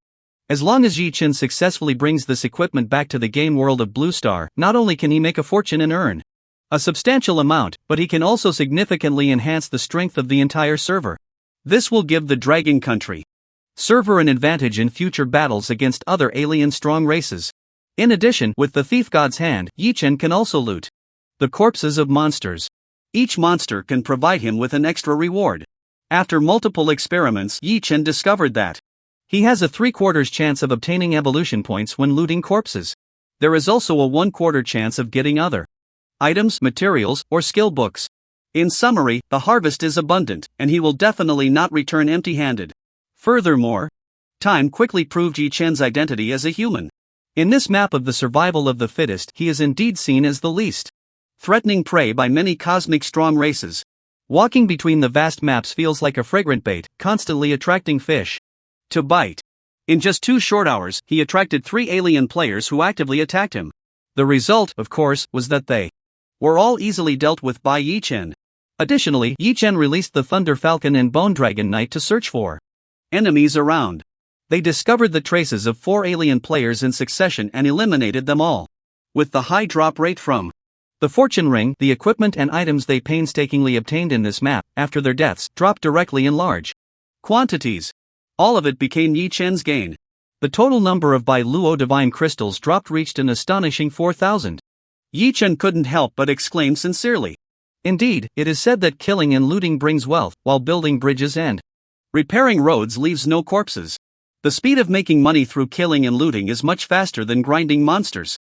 As long as Yi Chen successfully brings this equipment back to the game world of Blue Star, not only can he make a fortune and earn a substantial amount, but he can also significantly enhance the strength of the entire server. This will give the Dragon Country server an advantage in future battles against other alien strong races. In addition, with the Thief God's Hand, Yi Chen can also loot the corpses of monsters. Each monster can provide him with an extra reward. After multiple experiments, Yi Chen discovered that he has a 3/4 chance of obtaining evolution points when looting corpses. There is also a 1/4 chance of getting other items, materials, or skill books. In summary, the harvest is abundant, and he will definitely not return empty-handed. Furthermore, time quickly proved Yi Chen's identity as a human. In this map of the survival of the fittest, he is indeed seen as the least threatening prey by many cosmic strong races. Walking between the vast maps feels like a fragrant bait, constantly attracting fish to bite. In just 2 short hours, he attracted 3 alien players who actively attacked him. The result, of course, was that they were all easily dealt with by Yi Chen. Additionally, Yi Chen released the Thunder Falcon and Bone Dragon Knight to search for enemies around. They discovered the traces of 4 alien players in succession and eliminated them all. With the high drop rate from the fortune ring, the equipment and items they painstakingly obtained in this map, after their deaths, dropped directly in large quantities. All of it became Yi Chen's gain. The total number of Bai Luo divine crystals dropped reached an astonishing 4,000. Yi Chen couldn't help but exclaim sincerely. Indeed, it is said that killing and looting brings wealth, while building bridges and repairing roads leaves no corpses. The speed of making money through killing and looting is much faster than grinding monsters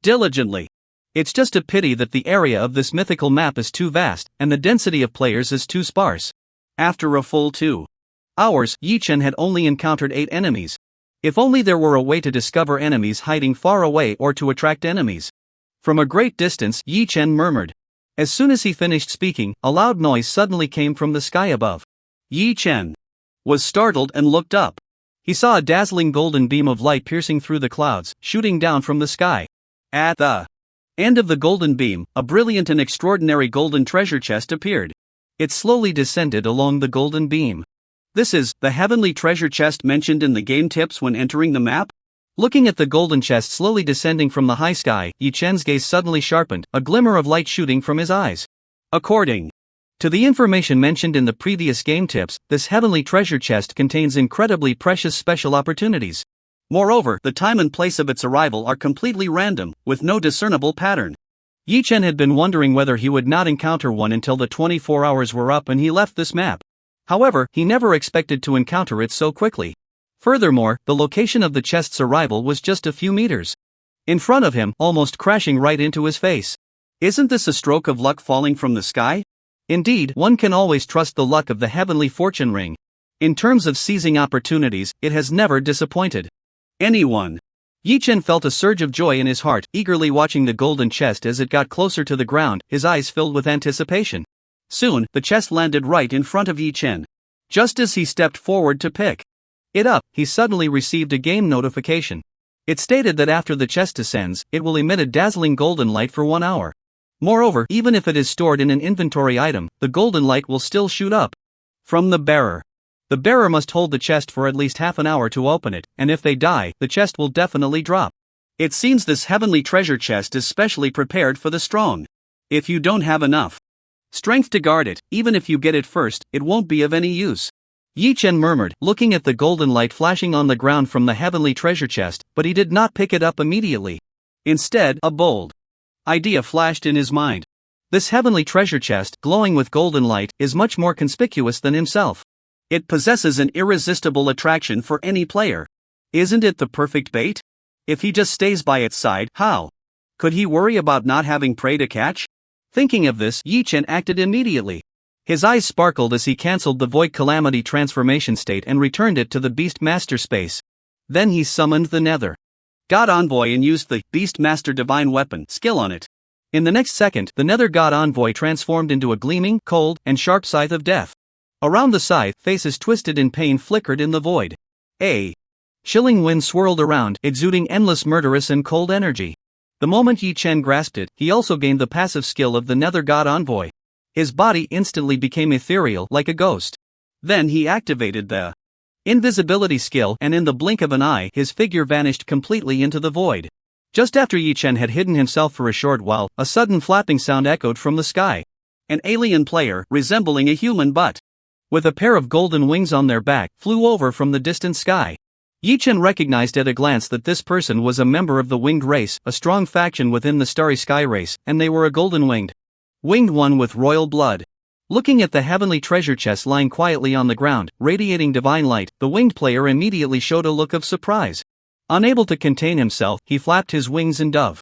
diligently. It's just a pity that the area of this mythical map is too vast, and the density of players is too sparse. After a full 2 hours, Yi Chen had only encountered 8 enemies. If only there were a way to discover enemies hiding far away or to attract enemies from a great distance, Yi Chen murmured. As soon as he finished speaking, a loud noise suddenly came from the sky above. Yi Chen was startled and looked up. He saw a dazzling golden beam of light piercing through the clouds, shooting down from the sky. At the end of the golden beam, a brilliant and extraordinary golden treasure chest appeared. It slowly descended along the golden beam. This is the heavenly treasure chest mentioned in the game tips when entering the map? Looking at the golden chest slowly descending from the high sky, Yi Chen's gaze suddenly sharpened, a glimmer of light shooting from his eyes. According to the information mentioned in the previous game tips, this heavenly treasure chest contains incredibly precious special opportunities. Moreover, the time and place of its arrival are completely random, with no discernible pattern. Yi Chen had been wondering whether he would not encounter one until the 24 hours were up and he left this map. However, he never expected to encounter it so quickly. Furthermore, the location of the chest's arrival was just a few meters in front of him, almost crashing right into his face. Isn't this a stroke of luck falling from the sky? Indeed, one can always trust the luck of the heavenly fortune ring. In terms of seizing opportunities, it has never disappointed anyone. Yi Chen felt a surge of joy in his heart, eagerly watching the golden chest as it got closer to the ground, his eyes filled with anticipation. Soon, the chest landed right in front of Yi Chen. Just as he stepped forward to pick it up, he suddenly received a game notification. It stated that after the chest descends, it will emit a dazzling golden light for 1 hour. Moreover, even if it is stored in an inventory item, the golden light will still shoot up from the bearer. The bearer must hold the chest for at least half an hour to open it, and if they die, the chest will definitely drop. It seems this heavenly treasure chest is specially prepared for the strong. If you don't have enough strength to guard it, even if you get it first, it won't be of any use. Yi Chen murmured, looking at the golden light flashing on the ground from the heavenly treasure chest, but he did not pick it up immediately. Instead, a bold idea flashed in his mind. This heavenly treasure chest, glowing with golden light, is much more conspicuous than himself. It possesses an irresistible attraction for any player. Isn't it the perfect bait? If he just stays by its side, how could he worry about not having prey to catch? Thinking of this, Yi Chen acted immediately. His eyes sparkled as he cancelled the Void Calamity transformation state and returned it to the Beast Master space. Then he summoned the Nether God Envoy and used the Beast Master Divine Weapon skill on it. In the next second, the Nether God Envoy transformed into a gleaming, cold, and sharp scythe of death. Around the scythe, faces twisted in pain flickered in the void. A chilling wind swirled around, exuding endless murderous and cold energy. The moment Yi Chen grasped it, he also gained the passive skill of the Nether God Envoy. His body instantly became ethereal like a ghost. Then he activated the invisibility skill, and in the blink of an eye, his figure vanished completely into the void. Just after Yi Chen had hidden himself for a short while, a sudden flapping sound echoed from the sky. An alien player, resembling a human but with a pair of golden wings on their back, flew over from the distant sky. Yi Chen recognized at a glance that this person was a member of the Winged Race, a strong faction within the Starry Sky race, and they were a golden-winged one with royal blood. Looking at the heavenly treasure chest lying quietly on the ground, radiating divine light, the winged player immediately showed a look of surprise. Unable to contain himself, he flapped his wings and dove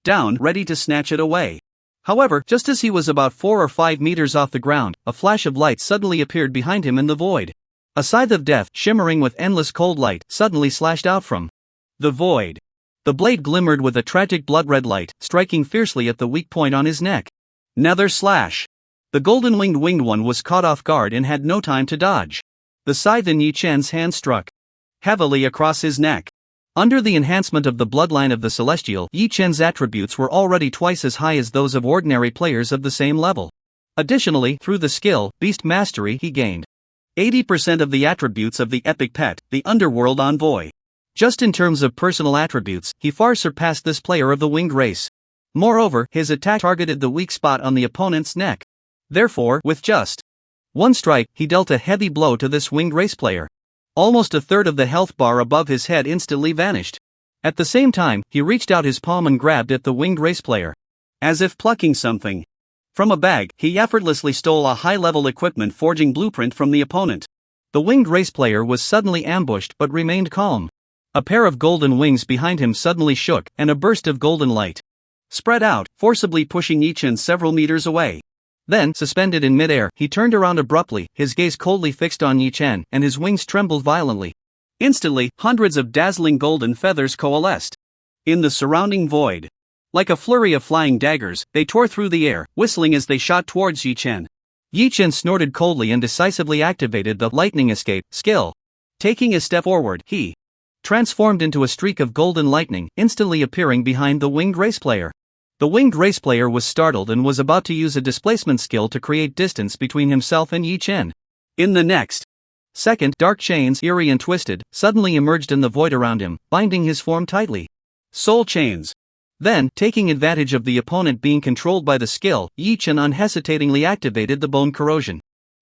down, ready to snatch it away. However, just as he was about 4 or 5 meters off the ground, a flash of light suddenly appeared behind him in the void. A scythe of death, shimmering with endless cold light, suddenly slashed out from the void. The blade glimmered with a tragic blood-red light, striking fiercely at the weak point on his neck. Nether slash. The golden-winged one was caught off guard and had no time to dodge. The scythe in Yi Chen's hand struck heavily across his neck. Under the enhancement of the bloodline of the Celestial, Yi Chen's attributes were already twice as high as those of ordinary players of the same level. Additionally, through the skill, Beast Mastery, he gained 80% of the attributes of the epic pet, the Underworld Envoy. Just in terms of personal attributes, he far surpassed this player of the Winged Race. Moreover, his attack targeted the weak spot on the opponent's neck. Therefore, with just one strike, he dealt a heavy blow to this Winged Race player. Almost a third of the health bar above his head instantly vanished. At the same time, he reached out his palm and grabbed at the Winged Race player. As if plucking something from a bag, he effortlessly stole a high-level equipment forging blueprint from the opponent. The Winged Race player was suddenly ambushed but remained calm. A pair of golden wings behind him suddenly shook, and a burst of golden light spread out, forcibly pushing Yi Chen several meters away. Then, suspended in midair, he turned around abruptly, his gaze coldly fixed on Yi Chen, and his wings trembled violently. Instantly, hundreds of dazzling golden feathers coalesced in the surrounding void. Like a flurry of flying daggers, they tore through the air, whistling as they shot towards Yi Chen. Yi Chen snorted coldly and decisively activated the lightning escape skill. Taking a step forward, he transformed into a streak of golden lightning, instantly appearing behind the Winged Race player. The Winged Race player was startled and was about to use a displacement skill to create distance between himself and Yi Chen. In the next second, dark chains, eerie and twisted, suddenly emerged in the void around him, binding his form tightly. Soul chains. Then, taking advantage of the opponent being controlled by the skill, Yi Chen unhesitatingly activated the bone corrosion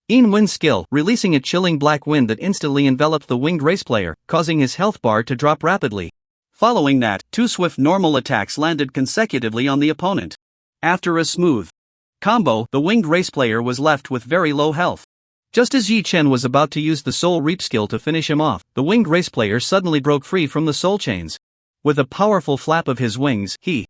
wind skill, releasing a chilling black wind that instantly enveloped the Winged Race player, causing his health bar to drop rapidly. Following that, 2 swift normal attacks landed consecutively on the opponent. After a smooth combo, the Winged Race player was left with very low health. Just as Yi Chen was about to use the Soul Reap skill to finish him off, the winged race player suddenly broke free from the soul chains. With a powerful flap of his wings, he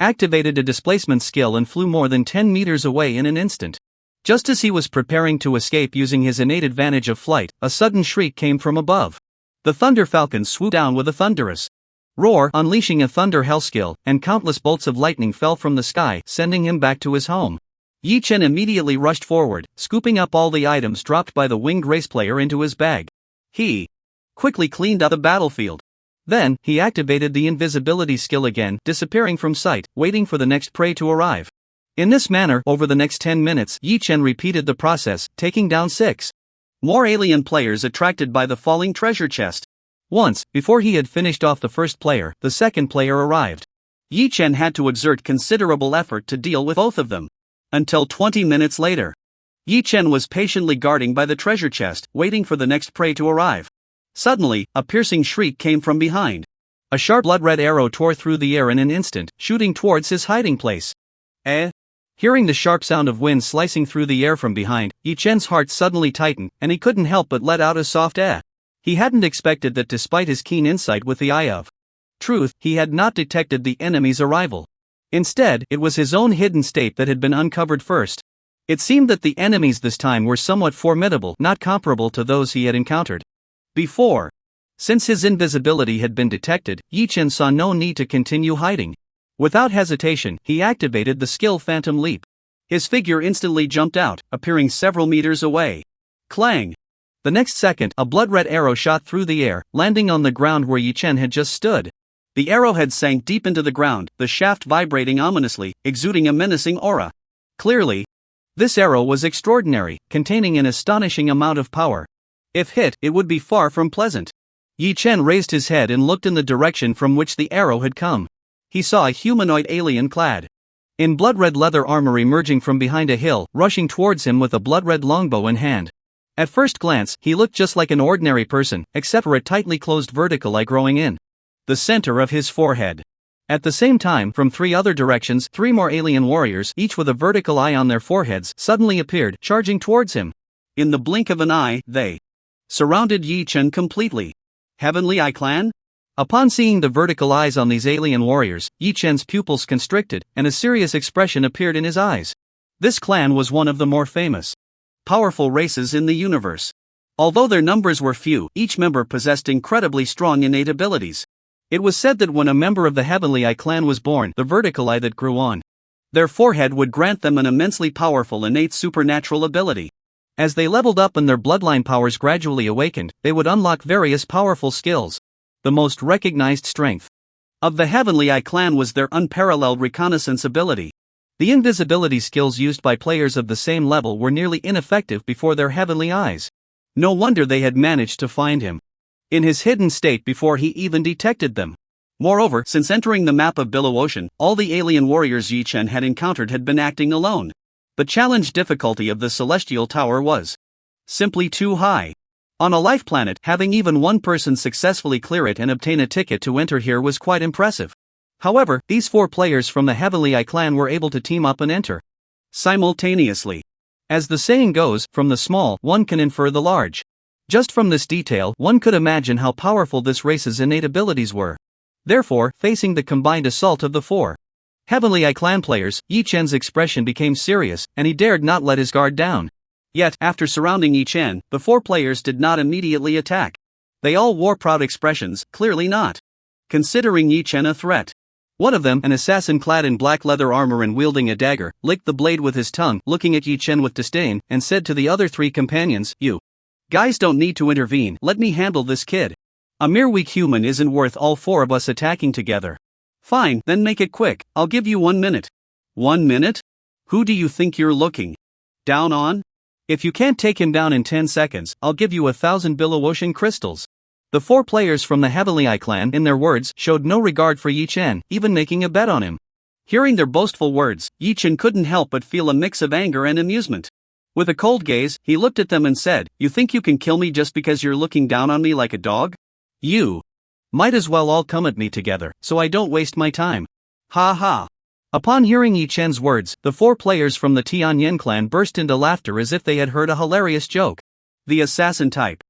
activated a displacement skill and flew more than 10 meters away in an instant. Just as he was preparing to escape using his innate advantage of flight, a sudden shriek came from above. The Thunder Falcon swooped down with a thunderous roar, unleashing a Thunder Hell skill, and countless bolts of lightning fell from the sky, sending him back to his home. Yi Chen immediately rushed forward, scooping up all the items dropped by the winged race player into his bag. He quickly cleaned up the battlefield. Then, he activated the invisibility skill again, disappearing from sight, waiting for the next prey to arrive. In this manner, over the next 10 minutes, Yi Chen repeated the process, taking down 6 more alien players attracted by the falling treasure chest. Once, before he had finished off the first player, the second player arrived. Yi Chen had to exert considerable effort to deal with both of them. Until 20 minutes later, Yi Chen was patiently guarding by the treasure chest, waiting for the next prey to arrive. Suddenly, a piercing shriek came from behind. A sharp blood-red arrow tore through the air in an instant, shooting towards his hiding place. Hearing the sharp sound of wind slicing through the air from behind, Yi Chen's heart suddenly tightened, and he couldn't help but let out a soft eh. He hadn't expected that despite his keen insight with the eye of truth, he had not detected the enemy's arrival. Instead, it was his own hidden state that had been uncovered first. It seemed that the enemies this time were somewhat formidable, not comparable to those he had encountered before. Since his invisibility had been detected, Yi Chen saw no need to continue hiding. Without hesitation, he activated the skill Phantom Leap. His figure instantly jumped out, appearing several meters away. Clang! The next second, a blood-red arrow shot through the air, landing on the ground where Yi Chen had just stood. The arrowhead sank deep into the ground, the shaft vibrating ominously, exuding a menacing aura. Clearly, this arrow was extraordinary, containing an astonishing amount of power. If hit, it would be far from pleasant. Yi Chen raised his head and looked in the direction from which the arrow had come. He saw a humanoid alien clad in blood-red leather armor emerging from behind a hill, rushing towards him with a blood-red longbow in hand. At first glance, he looked just like an ordinary person, except for a tightly closed vertical eye growing in the center of his forehead. At the same time, from 3 other directions, 3 more alien warriors, each with a vertical eye on their foreheads, suddenly appeared, charging towards him. In the blink of an eye, they surrounded Yi Chen completely. Heavenly Eye Clan? Upon seeing the vertical eyes on these alien warriors, Yi Chen's pupils constricted, and a serious expression appeared in his eyes. This clan was one of the more famous, powerful races in the universe. Although their numbers were few, each member possessed incredibly strong innate abilities. It was said that when a member of the Heavenly Eye clan was born, the vertical eye that grew on their forehead would grant them an immensely powerful innate supernatural ability. As they leveled up and their bloodline powers gradually awakened, they would unlock various powerful skills. The most recognized strength of the Heavenly Eye clan was their unparalleled reconnaissance ability. The invisibility skills used by players of the same level were nearly ineffective before their heavenly eyes. No wonder they had managed to find him in his hidden state before he even detected them. Moreover, since entering the map of Billow Ocean, all the alien warriors Yi Chen had encountered had been acting alone. The challenge difficulty of the Celestial Tower was simply too high. On a life planet, having even one person successfully clear it and obtain a ticket to enter here was quite impressive. However, these 4 players from the Heavenly Eye clan were able to team up and enter simultaneously. As the saying goes, from the small, one can infer the large. Just from this detail, one could imagine how powerful this race's innate abilities were. Therefore, facing the combined assault of the 4 Heavenly Eye clan players, Yi Chen's expression became serious, and he dared not let his guard down. Yet, after surrounding Yi Chen, the 4 players did not immediately attack. They all wore proud expressions, clearly not considering Yi Chen a threat. One of them, an assassin clad in black leather armor and wielding a dagger, licked the blade with his tongue, looking at Yi Chen with disdain, and said to the other 3 companions, "You guys don't need to intervene, let me handle this kid. A mere weak human isn't worth all 4 of us attacking together." "Fine, then make it quick, I'll give you 1 minute. 1 minute? Who do you think you're looking down on? If you can't take him down in 10 seconds, I'll give you 1,000 Billow Ocean crystals." The 4 players from the Heavenly Eye clan, in their words, showed no regard for Yi Chen, even making a bet on him. Hearing their boastful words, Yi Chen couldn't help but feel a mix of anger and amusement. With a cold gaze, he looked at them and said, "You think you can kill me just because you're looking down on me like a dog? You might as well all come at me together, so I don't waste my time." Ha ha. Upon hearing Yi Chen's words, the 4 players from the Tianyan clan burst into laughter as if they had heard a hilarious joke. The assassin type.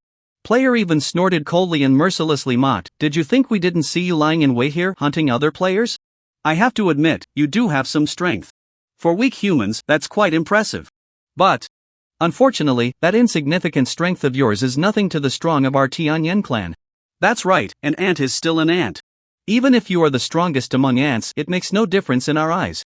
Player even snorted coldly and mercilessly mocked, "Did you think we didn't see you lying in wait here, hunting other players? I have to admit, you do have some strength. For weak humans, that's quite impressive. But, unfortunately, that insignificant strength of yours is nothing to the strong of our Tianyan clan." That's right, an ant is still an ant. Even if you are the strongest among ants, it makes no difference in our eyes.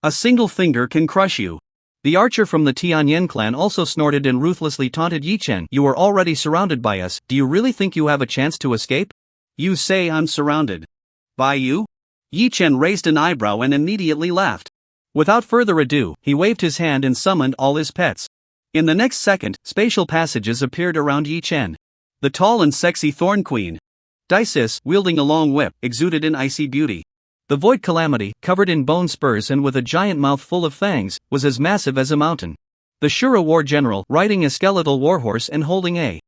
A single finger can crush you. The archer from the Tianyan clan also snorted and ruthlessly taunted Yi Chen. "You are already surrounded by us, do you really think you have a chance to escape? You say I'm surrounded. By you?" Yi Chen raised an eyebrow and immediately laughed. Without further ado, he waved his hand and summoned all his pets. In the next second, spatial passages appeared around Yi Chen. The tall and sexy Thorn Queen, Dices, wielding a long whip, exuded in icy beauty. The Void Calamity, covered in bone spurs and with a giant mouth full of fangs, was as massive as a mountain. The Shura War General, riding a skeletal warhorse and holding a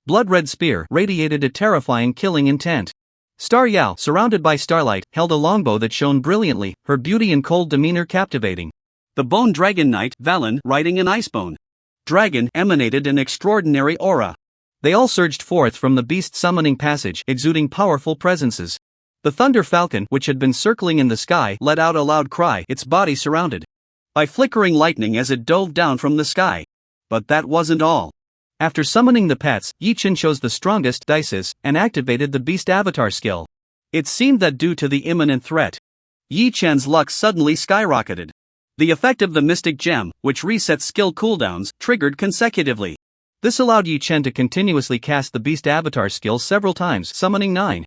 blood-red spear, radiated a terrifying killing intent. Star Yao, surrounded by starlight, held a longbow that shone brilliantly, her beauty and cold demeanor captivating. The Bone Dragon Knight, Valen, riding an icebone dragon, emanated an extraordinary aura. They all surged forth from the beast summoning passage, exuding powerful presences. The Thunder Falcon, which had been circling in the sky, let out a loud cry, its body surrounded by flickering lightning as it dove down from the sky. But that wasn't all. After summoning the pets, Yi Chen chose the strongest Dices and activated the Beast Avatar skill. It seemed that due to the imminent threat, Yi Chen's luck suddenly skyrocketed. The effect of the Mystic Gem, which resets skill cooldowns, triggered consecutively. This allowed Yi Chen to continuously cast the Beast Avatar skill several times, summoning 9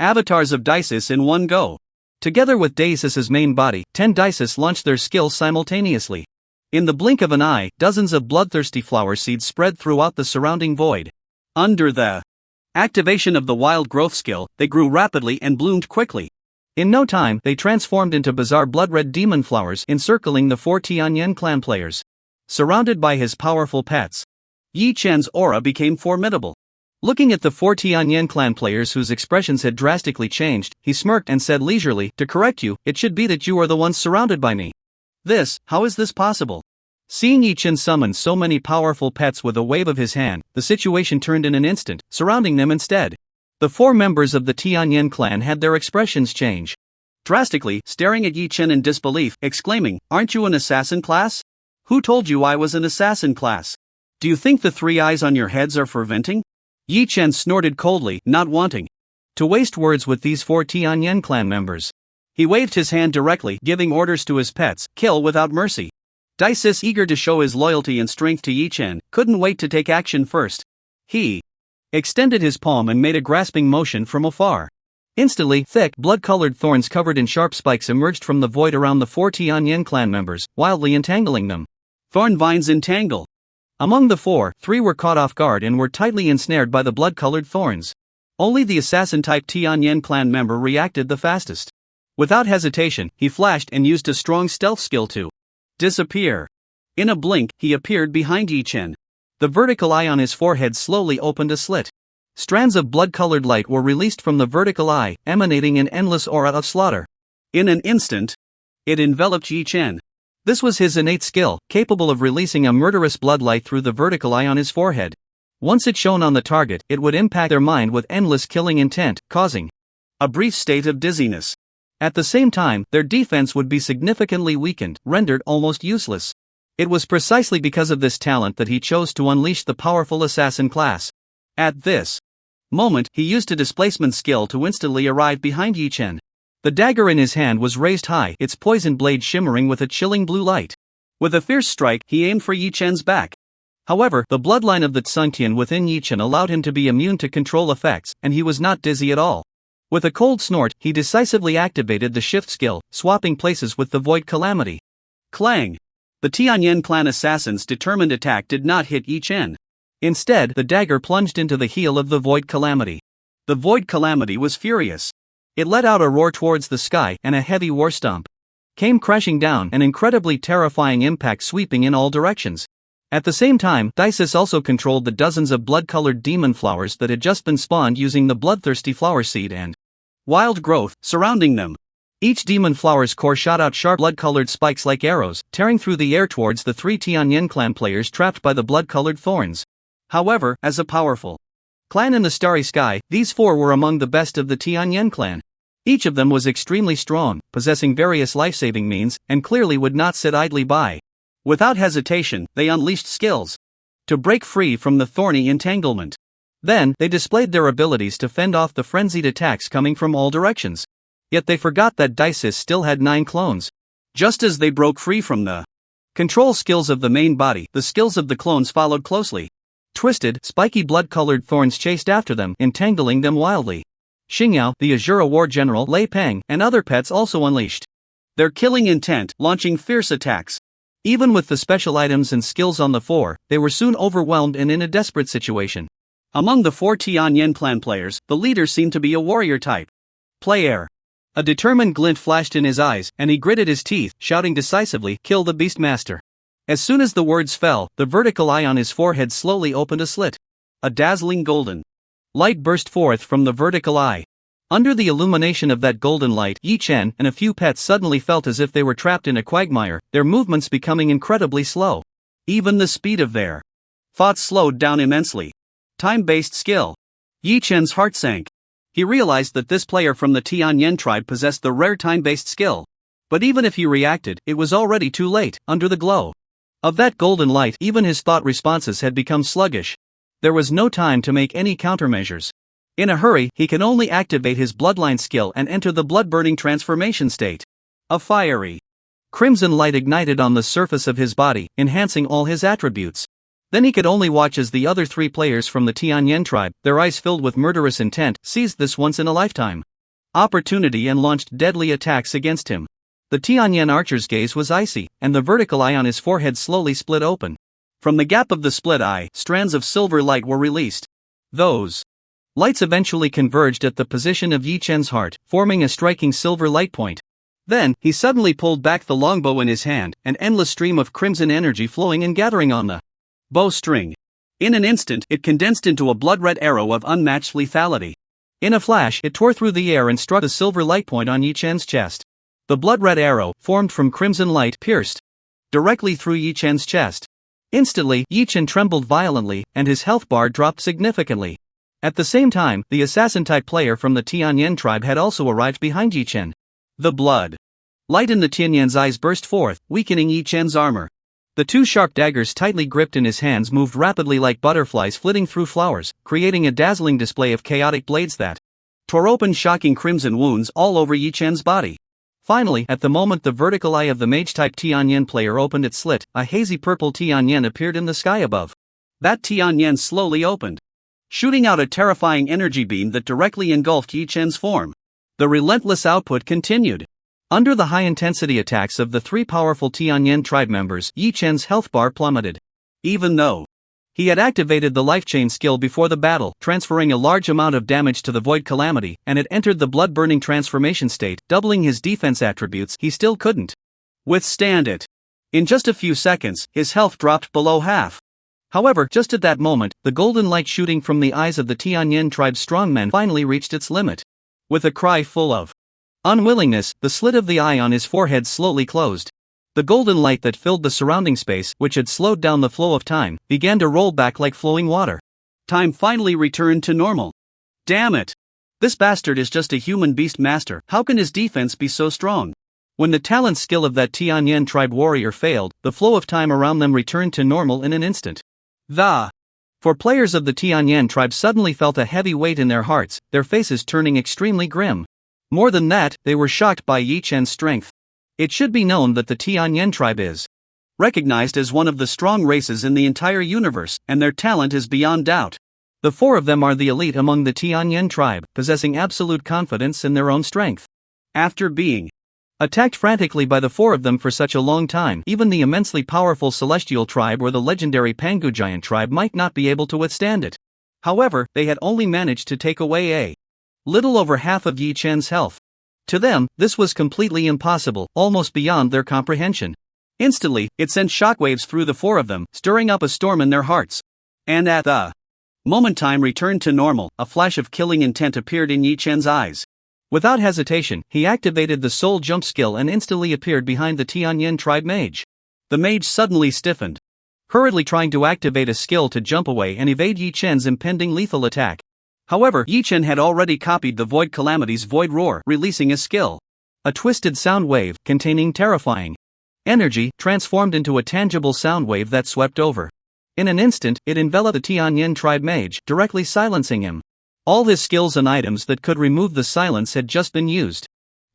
avatars of Dices in one go. Together with Dices's main body, 10 Dices launched their skill simultaneously. In the blink of an eye, dozens of bloodthirsty flower seeds spread throughout the surrounding void. Under the activation of the wild growth skill, they grew rapidly and bloomed quickly. In no time, they transformed into bizarre blood-red demon flowers encircling the 4 Tianyan clan players. Surrounded by his powerful pets, Yi Chen's aura became formidable. Looking at the 4 Tianyan clan players whose expressions had drastically changed, he smirked and said leisurely, "To correct you, it should be that you are the ones surrounded by me." How is this possible? Seeing Yi Chen summon so many powerful pets with a wave of his hand, the situation turned in an instant, surrounding them instead. The 4 members of the Tianyan clan had their expressions change drastically, staring at Yi Chen in disbelief, exclaiming, "Aren't you an assassin class? Who told you I was an assassin class? Do you think the 3 eyes on your heads are for venting?" Yi Chen snorted coldly, not wanting to waste words with these 4 Tianyan clan members. He waved his hand directly, giving orders to his pets, "Kill without mercy." Dices, eager to show his loyalty and strength to Yi Chen, couldn't wait to take action first. He extended his palm and made a grasping motion from afar. Instantly, thick, blood-colored thorns covered in sharp spikes emerged from the void around the 4 Tianyan clan members, wildly entangling them. Thorn vines entangle. Among the 4, 3 were caught off guard and were tightly ensnared by the blood-colored thorns. Only the assassin-type Tianyan clan member reacted the fastest. Without hesitation, he flashed and used a strong stealth skill to disappear. In a blink, he appeared behind Yi Chen. The vertical eye on his forehead slowly opened a slit. Strands of blood-colored light were released from the vertical eye, emanating an endless aura of slaughter. In an instant, it enveloped Yi Chen. This was his innate skill, capable of releasing a murderous bloodlight through the vertical eye on his forehead. Once it shone on the target, it would impact their mind with endless killing intent, causing a brief state of dizziness. At the same time, their defense would be significantly weakened, rendered almost useless. It was precisely because of this talent that he chose to unleash the powerful assassin class. At this moment, he used a displacement skill to instantly arrive behind Yi Chen. The dagger in his hand was raised high, its poison blade shimmering with a chilling blue light. With a fierce strike, he aimed for Yi Chen's back. However, the bloodline of the Tsungtian within Yi Chen allowed him to be immune to control effects, and he was not dizzy at all. With a cold snort, he decisively activated the shift skill, swapping places with the Void Calamity. Clang! The Tianyan clan assassin's determined attack did not hit Yi Chen. Instead, the dagger plunged into the heel of the Void Calamity. The Void Calamity was furious. It let out a roar towards the sky, and a heavy war stomp came crashing down, an incredibly terrifying impact sweeping in all directions. At the same time, Dices also controlled the dozens of blood-colored demon flowers that had just been spawned using the bloodthirsty flower seed and wild growth surrounding them. Each demon flower's core shot out sharp blood-colored spikes like arrows, tearing through the air towards the 3 Tianyan clan players trapped by the blood-colored thorns. However, as a powerful clan in the Starry Sky, these four were among the best of the Tianyan clan. Each of them was extremely strong, possessing various life-saving means, and clearly would not sit idly by. Without hesitation, they unleashed skills to break free from the thorny entanglement. Then, they displayed their abilities to fend off the frenzied attacks coming from all directions. Yet they forgot that Dices still had 9 clones. Just as they broke free from the control skills of the main body, the skills of the clones followed closely. Twisted, spiky blood-colored thorns chased after them, entangling them wildly. Xingyao, the Azura war general, Lei Peng, and other pets also unleashed their killing intent, launching fierce attacks. Even with the special items and skills on the four, they were soon overwhelmed and in a desperate situation. Among the 4 Tianyan clan players, the leader seemed to be a warrior type player. A determined glint flashed in his eyes, and he gritted his teeth, shouting decisively, "Kill the Beastmaster." As soon as the words fell, the vertical eye on his forehead slowly opened a slit. A dazzling golden light burst forth from the vertical eye. Under the illumination of that golden light, Yi Chen and a few pets suddenly felt as if they were trapped in a quagmire, their movements becoming incredibly slow. Even the speed of their thoughts slowed down immensely. Time-based skill. Yi Chen's heart sank. He realized that this player from the Tianyan tribe possessed the rare time-based skill. But even if he reacted, it was already too late. Under the glow of that golden light, even his thought responses had become sluggish. There was no time to make any countermeasures. In a hurry, he can only activate his bloodline skill and enter the blood-burning transformation state. A fiery crimson light ignited on the surface of his body, enhancing all his attributes. Then he could only watch as the other 3 players from the Tianyan tribe, their eyes filled with murderous intent, seized this once-in-a-lifetime opportunity and launched deadly attacks against him. The Tianyan archer's gaze was icy, and the vertical eye on his forehead slowly split open. From the gap of the split eye, strands of silver light were released. Those lights eventually converged at the position of Yi Chen's heart, forming a striking silver light point. Then, he suddenly pulled back the longbow in his hand, an endless stream of crimson energy flowing and gathering on the bowstring. In an instant, it condensed into a blood-red arrow of unmatched lethality. In a flash, it tore through the air and struck a silver light point on Yi Chen's chest. The blood-red arrow, formed from crimson light, pierced directly through Yi Chen's chest. Instantly, Yi Chen trembled violently, and his health bar dropped significantly. At the same time, the assassin-type player from the Tianyan tribe had also arrived behind Yi Chen. The blood light in the Tianyan's eyes burst forth, weakening Yi Chen's armor. The 2 sharp daggers tightly gripped in his hands moved rapidly like butterflies flitting through flowers, creating a dazzling display of chaotic blades that tore open shocking crimson wounds all over Yi Chen's body. Finally, at the moment the vertical eye of the mage-type Tianyan player opened its slit, a hazy purple Tianyan appeared in the sky above. That Tianyan slowly opened, shooting out a terrifying energy beam that directly engulfed Yi Chen's form. The relentless output continued. Under the high-intensity attacks of the 3 powerful Tianyan tribe members, Yi Chen's health bar plummeted. Even though he had activated the life chain skill before the battle, transferring a large amount of damage to the Void Calamity, and had entered the blood-burning transformation state, doubling his defense attributes, he still couldn't withstand it. In just a few seconds, his health dropped below half. However, just at that moment, the golden light shooting from the eyes of the Tianyan tribe's strongmen finally reached its limit. With a cry full of unwillingness, the slit of the eye on his forehead slowly closed. The golden light that filled the surrounding space, which had slowed down the flow of time, began to roll back like flowing water. Time finally returned to normal. Damn it! This bastard is just a human beast master, how can his defense be so strong? When the talent skill of that Tianyan tribe warrior failed, the flow of time around them returned to normal in an instant. The 4 players of the Tianyan tribe suddenly felt a heavy weight in their hearts, their faces turning extremely grim. More than that, they were shocked by Yi Chen's strength. It should be known that the Tianyan tribe is recognized as one of the strong races in the entire universe, and their talent is beyond doubt. The 4 of them are the elite among the Tianyan tribe, possessing absolute confidence in their own strength. After being attacked frantically by the 4 of them for such a long time, even the immensely powerful Celestial tribe or the legendary Pangu Giant tribe might not be able to withstand it. However, they had only managed to take away a little over half of Yi Chen's health. To them, this was completely impossible, almost beyond their comprehension. Instantly, it sent shockwaves through the 4 of them, stirring up a storm in their hearts. And at the moment time returned to normal, a flash of killing intent appeared in Yi Chen's eyes. Without hesitation, he activated the soul jump skill and instantly appeared behind the Tianyan tribe mage. The mage suddenly stiffened. hurriedly trying to activate a skill to jump away and evade Yi Chen's impending lethal attack. However, Yi Chen had already copied the Void Calamity's Void Roar, releasing a skill. A twisted sound wave, containing terrifying energy, transformed into a tangible sound wave that swept over. In an instant, it enveloped the Tianyan tribe mage, directly silencing him. All his skills and items that could remove the silence had just been used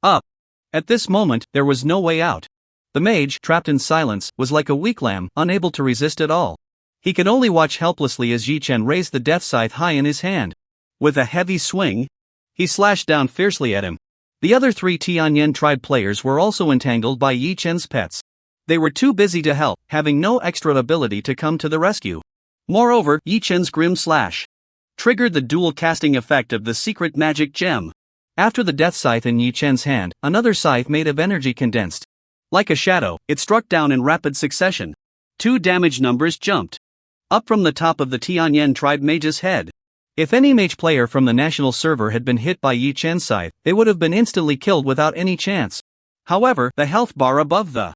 up. At this moment, there was no way out. The mage, trapped in silence, was like a weak lamb, unable to resist at all. He could only watch helplessly as Yi Chen raised the death scythe high in his hand. With a heavy swing, he slashed down fiercely at him. The other 3 Tianyan tribe players were also entangled by Yi Chen's pets. They were too busy to help, having no extra ability to come to the rescue. Moreover, Yi Chen's grim slash triggered the dual casting effect of the secret magic gem. After the death scythe in Yi Chen's hand, another scythe made of energy condensed. Like a shadow, it struck down in rapid succession. 2 damage numbers jumped up from the top of the Tianyan tribe mage's head. If any mage player from the national server had been hit by Yi Chen's scythe, they would have been instantly killed without any chance. However, the health bar above the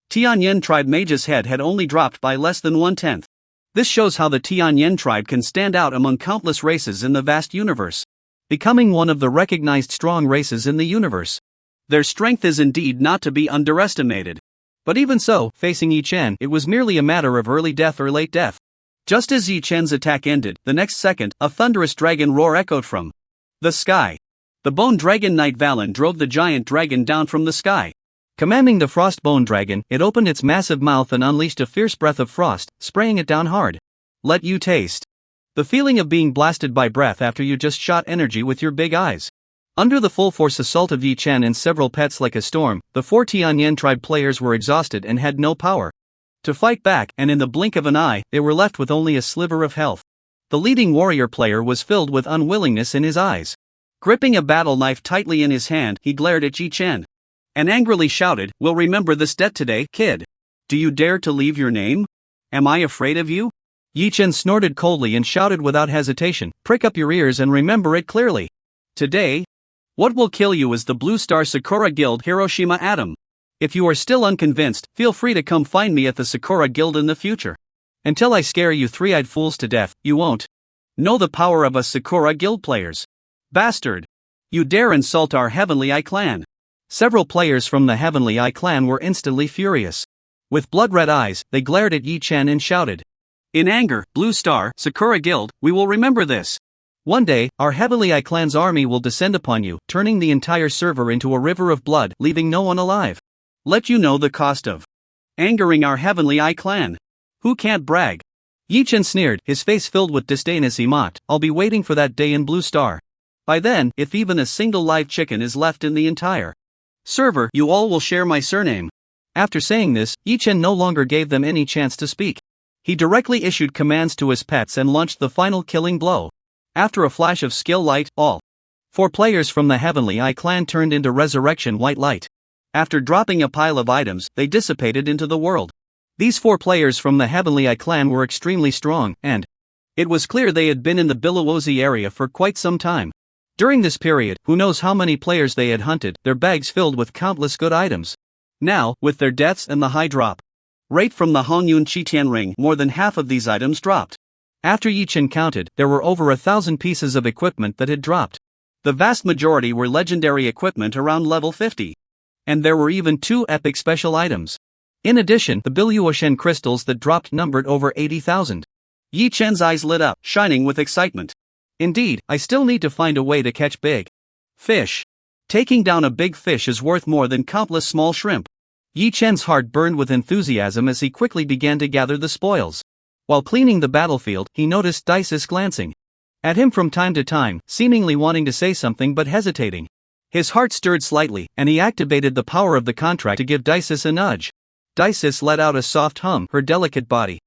Tianyan tribe mage's head had only dropped by less than 1/10. This shows how the Tianyan tribe can stand out among countless races in the vast universe, becoming one of the recognized strong races in the universe. Their strength is indeed not to be underestimated. But even so, facing Yi Chen, it was merely a matter of early death or late death. Just as Yi Chen's attack ended, the next second, a thunderous dragon roar echoed from the sky. The Bone Dragon Knight Valen drove the giant dragon down from the sky. Commanding the Frost Bone Dragon, it opened its massive mouth and unleashed a fierce breath of frost, spraying it down hard. Let you taste the feeling of being blasted by breath after you just shot energy with your big eyes. Under the full force assault of Yi Chen and several pets like a storm, the 4 Tianyan tribe players were exhausted and had no power to fight back, and in the blink of an eye, they were left with only a sliver of health. The leading warrior player was filled with unwillingness in his eyes. Gripping a battle knife tightly in his hand, he glared at Yi Chen and angrily shouted, "We'll remember this debt today, kid. Do you dare to leave your name? Am I afraid of you?" Yi Chen snorted coldly and shouted without hesitation, "Prick up your ears and remember it clearly. Today, what will kill you is the Blue Star Sakura Guild Hiroshima Atom. If you are still unconvinced, feel free to come find me at the Sakura Guild in the future. Until I scare you 3-eyed fools to death, you won't know the power of us Sakura Guild players. Bastard! You dare insult our Heavenly Eye clan." Several players from the Heavenly Eye clan were instantly furious. With blood-red eyes, they glared at Yi Chen and shouted in anger, "Blue Star, Sakura Guild, we will remember this. One day, our Heavenly Eye clan's army will descend upon you, turning the entire server into a river of blood, leaving no one alive. Let you know the cost of angering our Heavenly Eye clan. Who can't brag?" Yi Chen sneered, his face filled with disdain as he mocked, "I'll be waiting for that day in Blue Star. By then, if even a single live chicken is left in the entire server, you all will share my surname." After saying this, Yi Chen no longer gave them any chance to speak. He directly issued commands to his pets and launched the final killing blow. After a flash of skill light, all 4 players from the Heavenly Eye clan turned into resurrection white light. After dropping a pile of items, they dissipated into the world. These 4 players from the Heavenly Eye clan were extremely strong, and it was clear they had been in the Billowozi area for quite some time. During this period, who knows how many players they had hunted, their bags filled with countless good items. Now, with their deaths and the high drop rate from the Hongyun Qitian ring, more than half of these items dropped. After Yi Chen counted, there were over 1,000 pieces of equipment that had dropped. The vast majority were legendary equipment around level 50. And there were even 2 epic special items. In addition, the Biluoshen crystals that dropped numbered over 80,000. Yi Chen's eyes lit up, shining with excitement. Indeed, I still need to find a way to catch big fish. Taking down a big fish is worth more than countless small shrimp. Yi Chen's heart burned with enthusiasm as he quickly began to gather the spoils. While cleaning the battlefield, he noticed Dices glancing at him from time to time, seemingly wanting to say something but hesitating. His heart stirred slightly, and he activated the power of the contract to give Dices a nudge. Dices let out a soft hum, her delicate body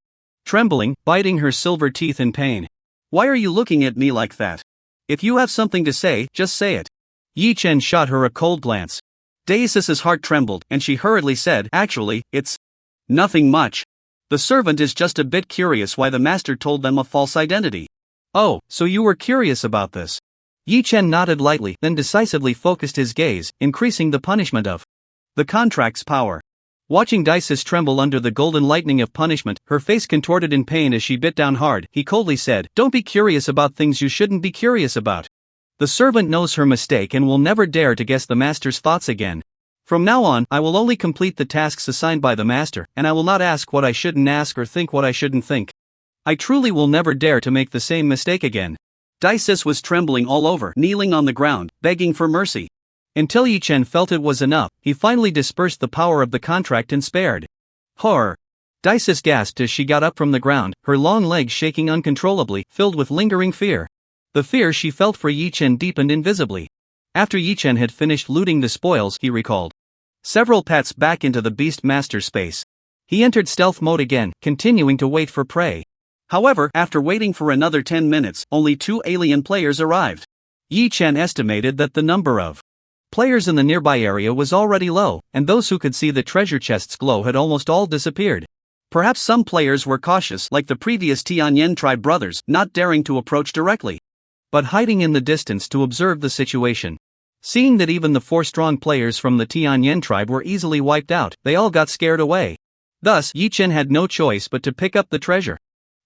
trembling, biting her silver teeth in pain. "Why are you looking at me like that? If you have something to say, just say it." Yi Chen shot her a cold glance. Dices's heart trembled, and she hurriedly said, "Actually, it's nothing much. The servant is just a bit curious why the master told them a false identity." "Oh, so you were curious about this?" Yi Chen nodded lightly, then decisively focused his gaze, increasing the punishment of the contract's power. Watching Dices tremble under the golden lightning of punishment, her face contorted in pain as she bit down hard, he coldly said, "Don't be curious about things you shouldn't be curious about." The servant knows her mistake and will never dare to guess the master's thoughts again. From now on, I will only complete the tasks assigned by the master, and I will not ask what I shouldn't ask or think what I shouldn't think. I truly will never dare to make the same mistake again. Dices was trembling all over, kneeling on the ground, begging for mercy. Until Yi Chen felt it was enough, he finally dispersed the power of the contract and spared. Horror! Dices gasped as she got up from the ground, her long legs shaking uncontrollably, filled with lingering fear. The fear she felt for Yi Chen deepened invisibly. After Yi Chen had finished looting the spoils, he recalled several pets back into the Beast Master space. He entered stealth mode again, continuing to wait for prey. However, after waiting for another 10 minutes, only 2 alien players arrived. Yi Chen estimated that the number of players in the nearby area was already low, and those who could see the treasure chest's glow had almost all disappeared. Perhaps some players were cautious, like the previous Tianyan tribe brothers, not daring to approach directly, but hiding in the distance to observe the situation. Seeing that even the 4 strong players from the Tianyan tribe were easily wiped out, they all got scared away. Thus, Yi Chen had no choice but to pick up the treasure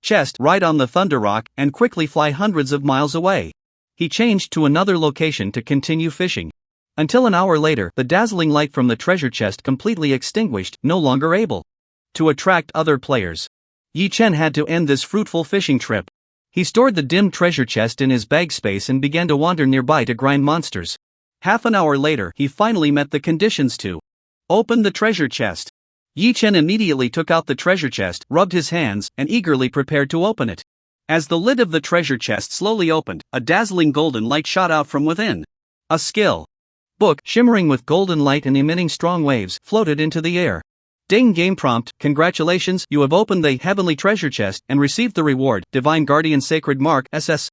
chest right on the Thunder Rock and quickly fly hundreds of miles away. He changed to another location to continue fishing. Until an hour later, the dazzling light from the treasure chest completely extinguished, no longer able to attract other players. Yi Chen had to end this fruitful fishing trip. He stored the dim treasure chest in his bag space and began to wander nearby to grind monsters. Half an hour later, he finally met the conditions to open the treasure chest. Yi Chen immediately took out the treasure chest, rubbed his hands, and eagerly prepared to open it. As the lid of the treasure chest slowly opened, a dazzling golden light shot out from within. A skill book, shimmering with golden light and emitting strong waves, floated into the air. Ding game prompt, congratulations, you have opened the heavenly treasure chest and received the reward, Divine Guardian Sacred Mark SS.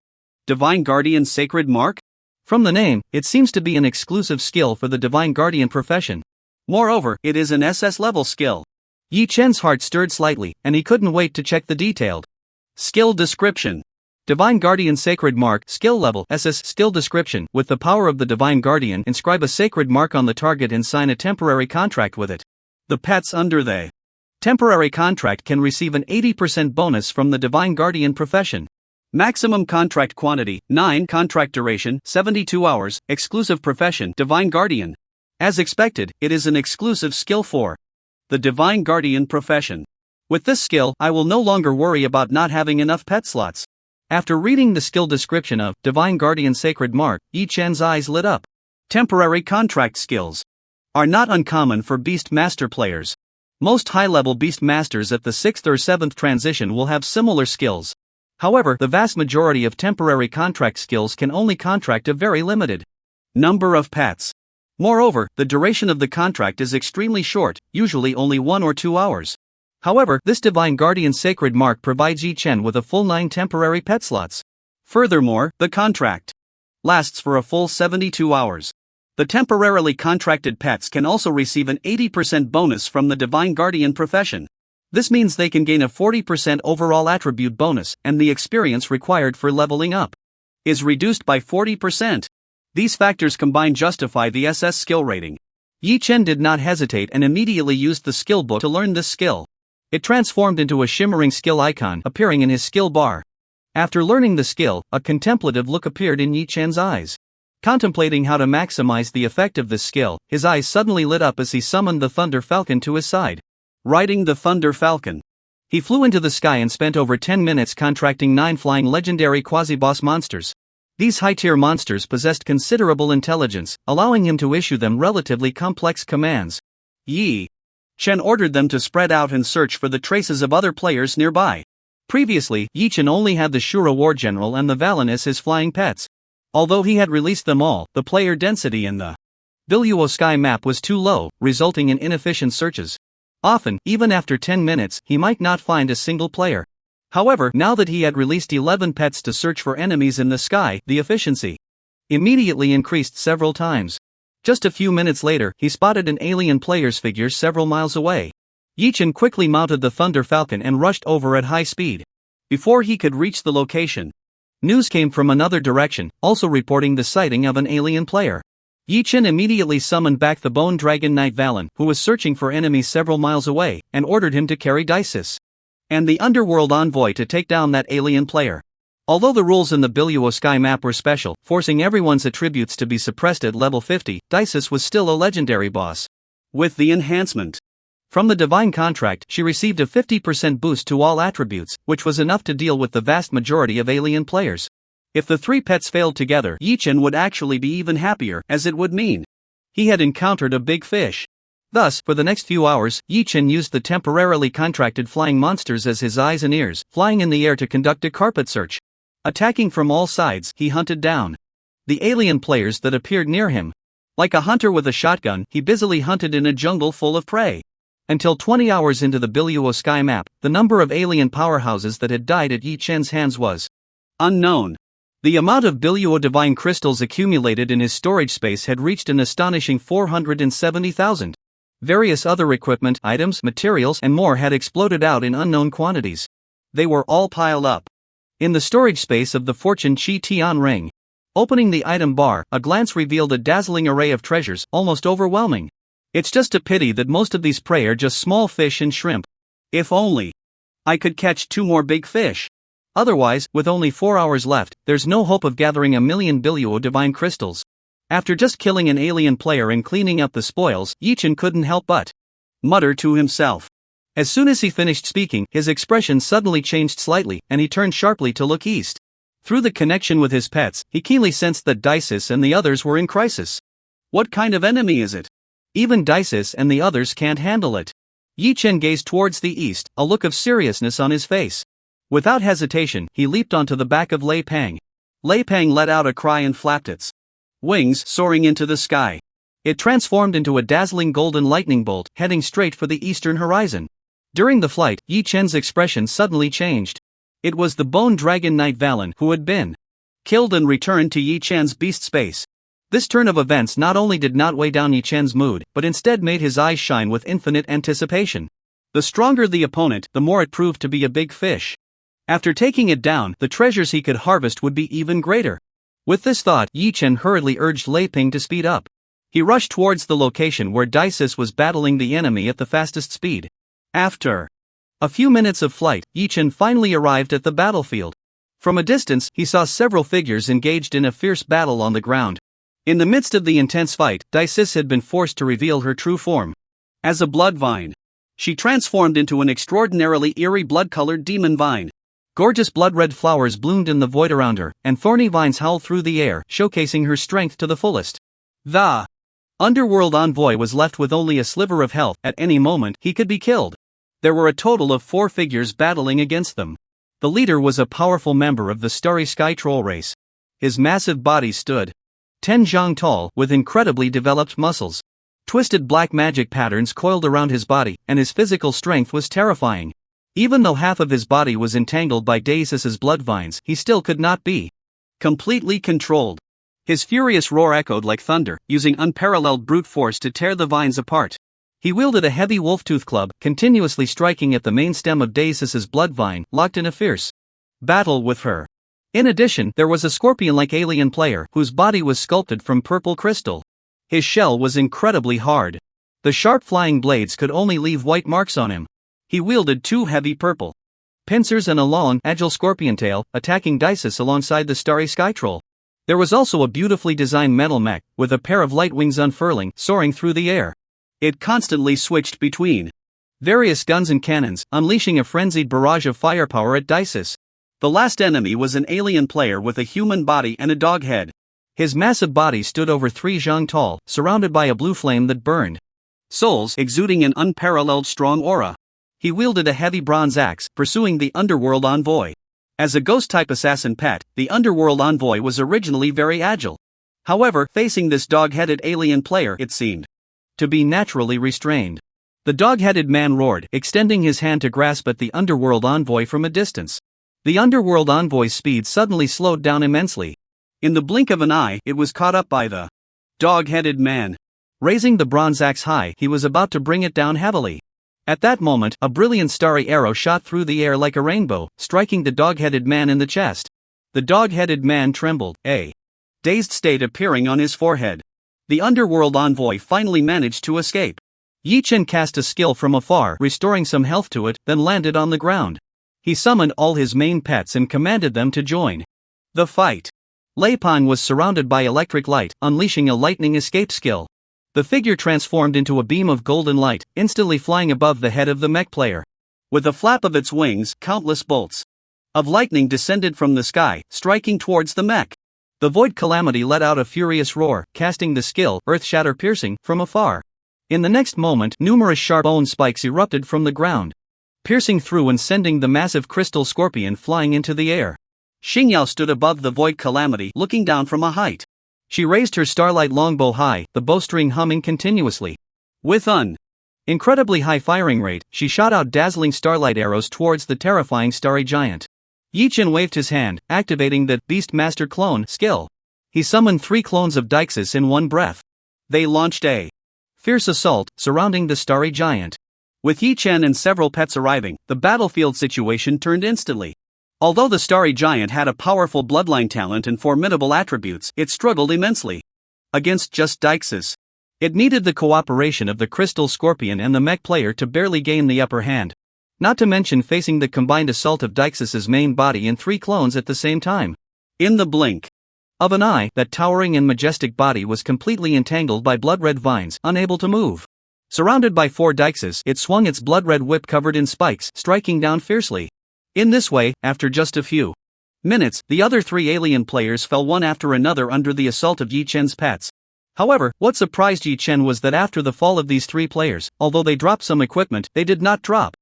Divine Guardian Sacred Mark? From the name, it seems to be an exclusive skill for the Divine Guardian profession. Moreover, it is an SS level skill. Yi Chen's heart stirred slightly, and he couldn't wait to check the detailed skill description. Divine Guardian Sacred Mark, skill level SS. Skill description: with the power of the Divine Guardian, inscribe a sacred mark on the target and sign a temporary contract with it. The pets under the temporary contract can receive an 80% bonus from the Divine Guardian profession. Maximum contract quantity, 9. Contract duration, 72 hours. Exclusive profession, Divine Guardian. As expected, it is an exclusive skill for the Divine Guardian profession. With this skill, I will no longer worry about not having enough pet slots. After reading the skill description of Divine Guardian Sacred Mark, Yi Chen's eyes lit up. Temporary contract skills are not uncommon for Beast Master players. Most high-level Beast Masters at the 6th or 7th transition will have similar skills. However, the vast majority of temporary contract skills can only contract a very limited number of pets. Moreover, the duration of the contract is extremely short, usually only 1 or 2 hours. However, this Divine Guardian Sacred Mark provides Yi Chen with a full 9 temporary pet slots. Furthermore, the contract lasts for a full 72 hours. The temporarily contracted pets can also receive an 80% bonus from the Divine Guardian profession. This means they can gain a 40% overall attribute bonus, and the experience required for leveling up is reduced by 40%. These factors combined justify the SS skill rating. Yi Chen did not hesitate and immediately used the skill book to learn this skill. It transformed into a shimmering skill icon appearing in his skill bar. After learning the skill, a contemplative look appeared in Yi Chen's eyes. Contemplating how to maximize the effect of this skill, his eyes suddenly lit up as he summoned the Thunder Falcon to his side. Riding the Thunder Falcon, he flew into the sky and spent over 10 minutes contracting 9 flying legendary quasi-boss monsters. These high-tier monsters possessed considerable intelligence, allowing him to issue them relatively complex commands. Yi Chen ordered them to spread out and search for the traces of other players nearby. Previously, Yi Chen only had the Shura War General and the Valen as his flying pets. Although he had released them all, the player density in the Biluo Sky map was too low, resulting in inefficient searches. Often, even after 10 minutes, he might not find a single player. However, now that he had released 11 pets to search for enemies in the sky, the efficiency immediately increased several times. Just a few minutes later, he spotted an alien player's figure several miles away. Yi Chen quickly mounted the Thunder Falcon and rushed over at high speed. Before he could reach the location, news came from another direction, also reporting the sighting of an alien player. Yi Chen immediately summoned back the Bone Dragon Knight Valen, who was searching for enemies several miles away, and ordered him to carry Dices and the Underworld Envoy to take down that alien player. Although the rules in the Billuo Sky map were special, forcing everyone's attributes to be suppressed at level 50, Dices was still a legendary boss. With the enhancement from the Divine Contract, she received a 50% boost to all attributes, which was enough to deal with the vast majority of alien players. If the three pets failed together, Yi Chen would actually be even happier, as it would mean he had encountered a big fish. Thus, for the next few hours, Yi Chen used the temporarily contracted flying monsters as his eyes and ears, flying in the air to conduct a carpet search. Attacking from all sides, he hunted down the alien players that appeared near him. Like a hunter with a shotgun, he busily hunted in a jungle full of prey. Until 20 hours into the Billuo Sky map, the number of alien powerhouses that had died at Yi Chen's hands was unknown. The amount of Billuo Divine Crystals accumulated in his storage space had reached an astonishing 470,000. Various other equipment, items, materials, and more had exploded out in unknown quantities. They were all piled up in the storage space of the Fortune Chi Tian ring. Opening the item bar, a glance revealed a dazzling array of treasures, almost overwhelming. It's just a pity that most of these prey are just small fish and shrimp. If only I could catch 2 more big fish. Otherwise, with only 4 hours left, there's no hope of gathering 1,000,000 Billuo Divine Crystals. After just killing an alien player and cleaning up the spoils, Yi Chen couldn't help but mutter to himself. As soon as he finished speaking, his expression suddenly changed slightly, and he turned sharply to look east. Through the connection with his pets, he keenly sensed that Dices and the others were in crisis. What kind of enemy is it? Even Dices and the others can't handle it. Yi Chen gazed towards the east, a look of seriousness on his face. Without hesitation, he leaped onto the back of Lei Pang. Lei Pang let out a cry and flapped its wings, soaring into the sky. It transformed into a dazzling golden lightning bolt, heading straight for the eastern horizon. During the flight, Yi Chen's expression suddenly changed. It was the Bone Dragon Knight Valen who had been killed and returned to Yi Chen's beast space. This turn of events not only did not weigh down Yi Chen's mood, but instead made his eyes shine with infinite anticipation. The stronger the opponent, the more it proved to be a big fish. After taking it down, the treasures he could harvest would be even greater. With this thought, Yi Chen hurriedly urged Lei Ping to speed up. He rushed towards the location where Dices was battling the enemy at the fastest speed. After a few minutes of flight, Yi Chen finally arrived at the battlefield. From a distance, he saw several figures engaged in a fierce battle on the ground. In the midst of the intense fight, Dices had been forced to reveal her true form. As a blood vine, she transformed into an extraordinarily eerie blood-colored demon vine. Gorgeous blood-red flowers bloomed in the void around her, and thorny vines howled through the air, showcasing her strength to the fullest. The Underworld Envoy was left with only a sliver of health. At any moment, he could be killed. There were a total of 4 figures battling against them. The leader was a powerful member of the Starry Sky Troll race. His massive body stood 10 zhang tall, with incredibly developed muscles. Twisted black magic patterns coiled around his body, and his physical strength was terrifying. Even though half of his body was entangled by Daces's blood vines, he still could not be completely controlled. His furious roar echoed like thunder, using unparalleled brute force to tear the vines apart. He wielded a heavy wolf-tooth club, continuously striking at the main stem of Daces's blood vine, locked in a fierce battle with her. In addition, there was a scorpion-like alien player, whose body was sculpted from purple crystal. His shell was incredibly hard. The sharp flying blades could only leave white marks on him. He wielded 2 heavy purple pincers and a long, agile scorpion tail, attacking Dices alongside the Starry Sky Troll. There was also a beautifully designed metal mech, with a pair of light wings unfurling, soaring through the air. It constantly switched between various guns and cannons, unleashing a frenzied barrage of firepower at Dices. The last enemy was an alien player with a human body and a dog head. His massive body stood over 3 zhang tall, surrounded by a blue flame that burned souls, exuding an unparalleled strong aura. He wielded a heavy bronze axe, pursuing the Underworld Envoy. As a ghost-type assassin pet, the Underworld Envoy was originally very agile. However, facing this dog-headed alien player, it seemed to be naturally restrained. The dog-headed man roared, extending his hand to grasp at the Underworld Envoy from a distance. The Underworld Envoy's speed suddenly slowed down immensely. In the blink of an eye, it was caught up by the dog-headed man. Raising the bronze axe high, he was about to bring it down heavily. At that moment, a brilliant starry arrow shot through the air like a rainbow, striking the dog-headed man in the chest. The dog-headed man trembled, a dazed state appearing on his forehead. The underworld envoy finally managed to escape. Yi Chen cast a skill from afar, restoring some health to it, then landed on the ground. He summoned all his main pets and commanded them to join the fight. Lei Pang was surrounded by electric light, unleashing a lightning escape skill. The figure transformed into a beam of golden light, instantly flying above the head of the mech player. With a flap of its wings, countless bolts of lightning descended from the sky, striking towards the mech. The Void Calamity let out a furious roar, casting the skill, Earth Shatter Piercing, from afar. In the next moment, numerous sharp bone spikes erupted from the ground, piercing through and sending the massive crystal scorpion flying into the air. Xingyao stood above the Void Calamity, looking down from a height. She raised her starlight longbow high, the bowstring humming continuously. With an incredibly high firing rate, she shot out dazzling starlight arrows towards the terrifying starry giant. Yi Chen waved his hand, activating the Beastmaster Clone skill. He summoned 3 clones of Deixis in one breath. They launched a fierce assault, surrounding the starry giant. With Yi Chen and several pets arriving, the battlefield situation turned instantly. Although the starry giant had a powerful bloodline talent and formidable attributes, it struggled immensely against just Deixis. It needed the cooperation of the crystal scorpion and the mech player to barely gain the upper hand. Not to mention facing the combined assault of Deixis' main body and 3 clones at the same time. In the blink of an eye, that towering and majestic body was completely entangled by blood-red vines, unable to move. Surrounded by 4 Deixis, it swung its blood-red whip covered in spikes, striking down fiercely. In this way, after just a few minutes, the other 3 alien players fell one after another under the assault of Yi Chen's pets. However, what surprised Yi Chen was that after the fall of these 3 players, although they dropped some equipment, they did not drop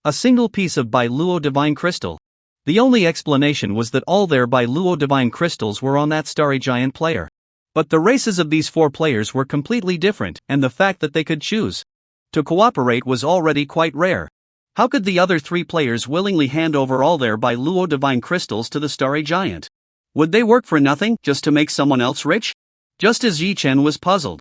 a single piece of Bai Luo Divine Crystal. The only explanation was that all their Bai Luo Divine Crystals were on that starry giant player. But the races of these 4 players were completely different, and the fact that they could choose to cooperate was already quite rare. How could the other 3 players willingly hand over all their Bai Luo Divine Crystals to the starry giant? Would they work for nothing, just to make someone else rich? Just as Yi Chen was puzzled,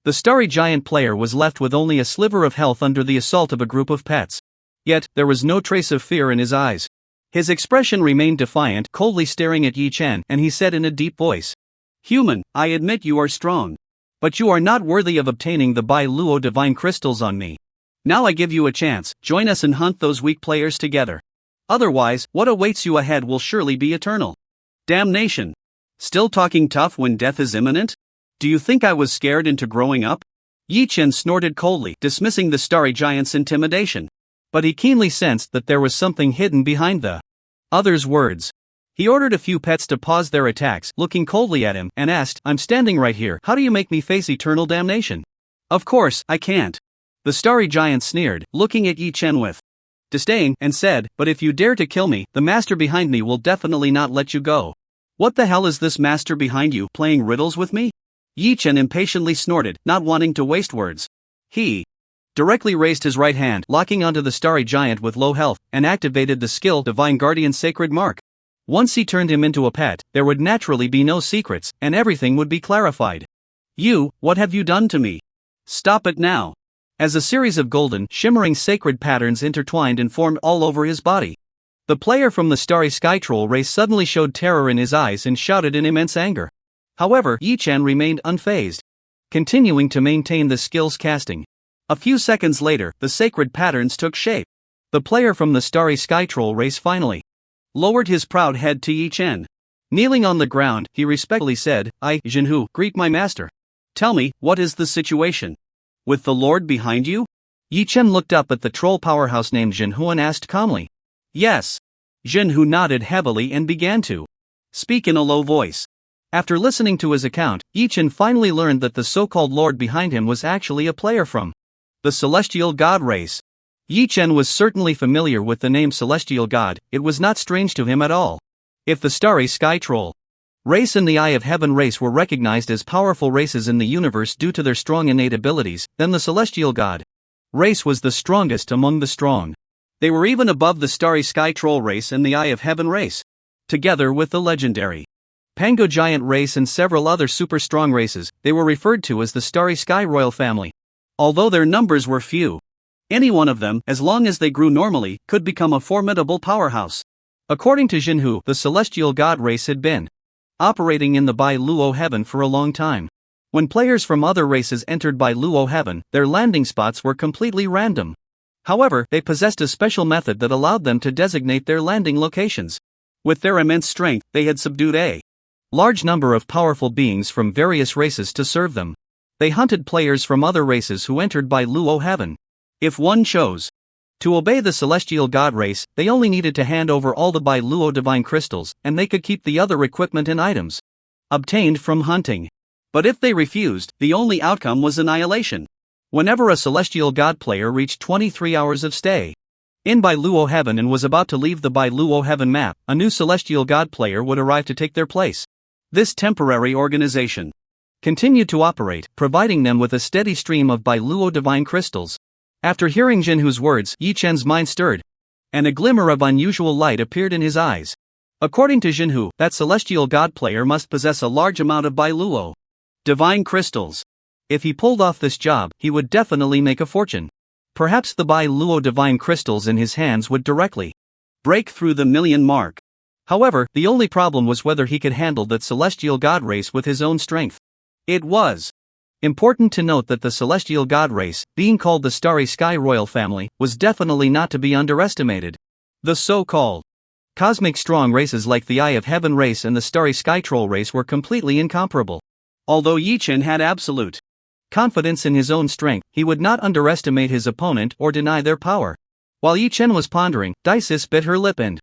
the starry giant player was left with only a sliver of health under the assault of a group of pets. Yet, there was no trace of fear in his eyes. His expression remained defiant, coldly staring at Yi Chen, and he said in a deep voice, "Human, I admit you are strong. But you are not worthy of obtaining the Bai Luo Divine Crystals on me. Now I give you a chance, join us and hunt those weak players together. Otherwise, what awaits you ahead will surely be eternal." Damnation! Still talking tough when death is imminent? Do you think I was scared into growing up? Yi Chen snorted coldly, dismissing the starry giant's intimidation. But he keenly sensed that there was something hidden behind the other's words. He ordered a few pets to pause their attacks, looking coldly at him, and asked, "I'm standing right here, how do you make me face eternal damnation?" "Of course, I can't." The starry giant sneered, looking at Yi Chen with disdain, and said, "But if you dare to kill me, the master behind me will definitely not let you go." "What the hell is this master behind you, playing riddles with me?" Yi Chen impatiently snorted, not wanting to waste words. He directly raised his right hand, locking onto the starry giant with low health, and activated the skill Divine Guardian Sacred Mark. Once he turned him into a pet, there would naturally be no secrets, and everything would be clarified. "You, what have you done to me? Stop it now." As a series of golden, shimmering sacred patterns intertwined and formed all over his body, the player from the starry sky troll race suddenly showed terror in his eyes and shouted in immense anger. However, Yi Chen remained unfazed, continuing to maintain the skill's casting. A few seconds later, the sacred patterns took shape. The player from the starry sky troll race finally lowered his proud head to Yi Chen. Kneeling on the ground, he respectfully said, "I, Jinhu, greet my master. Tell me, what is the situation? With the Lord behind you?" Yi Chen looked up at the troll powerhouse named Jinhu and asked calmly. "Yes." Jinhu nodded heavily and began to speak in a low voice. After listening to his account, Yi Chen finally learned that the so-called Lord behind him was actually a player from the Celestial God race. Yi Chen was certainly familiar with the name Celestial God, it was not strange to him at all. If the starry sky troll race and the Eye of Heaven race were recognized as powerful races in the universe due to their strong innate abilities, then the Celestial God race was the strongest among the strong. They were even above the starry sky troll race and the Eye of Heaven race, together with the legendary Pango Giant race and several other super strong races. They were referred to as the Starry Sky Royal Family. Although their numbers were few, any one of them, as long as they grew normally, could become a formidable powerhouse. According to Jinhu, the Celestial God race had been operating in the Bai Luo heaven for a long time. When players from other races entered by Luo Heaven, their landing spots were completely random. However, they possessed a special method that allowed them to designate their landing locations. With their immense strength, they had subdued a large number of powerful beings from various races to serve them. They hunted players from other races who entered by Luo Heaven. If one chose to obey the celestial god race, they only needed to hand over all the Bai Luo divine crystals, and they could keep the other equipment and items obtained from hunting. But if they refused, the only outcome was annihilation. Whenever a celestial god player reached 23 hours of stay in Bai Luo Heaven and was about to leave the Bai Luo Heaven map, a new celestial god player would arrive to take their place. This temporary organization continued to operate, providing them with a steady stream of Bai Luo divine crystals. After hearing Jinhu's words, Yi Chen's mind stirred, and a glimmer of unusual light appeared in his eyes. According to Jinhu, that celestial god player must possess a large amount of Bai Luo divine crystals. If he pulled off this job, he would definitely make a fortune. Perhaps the Bai Luo divine crystals in his hands would directly break through the million mark. However, the only problem was whether he could handle that celestial god race with his own strength. It was important to note that the celestial god race, being called the Starry Sky Royal Family, was definitely not to be underestimated. The so-called cosmic strong races like the Eye of Heaven race and the Starry Sky Troll race were completely incomparable. Although Yi Chen had absolute confidence in his own strength, he would not underestimate his opponent or deny their power. While Yi Chen was pondering, Daisis bit her lip and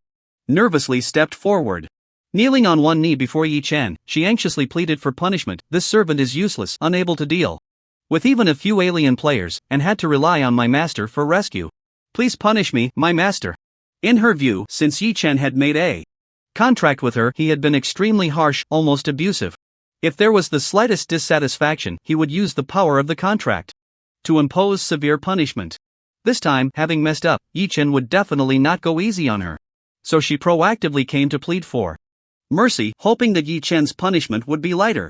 nervously stepped forward. Kneeling on one knee before Yi Chen, she anxiously pleaded for punishment. This servant is useless, unable to deal with even a few alien players, and had to rely on my master for rescue. Please punish me, my master. In her view, since Yi Chen had made a contract with her, he had been extremely harsh, almost abusive. If there was the slightest dissatisfaction, he would use the power of the contract to impose severe punishment. This time, having messed up, Yi Chen would definitely not go easy on her. So she proactively came to plead for mercy, hoping that Yi Chen's punishment would be lighter.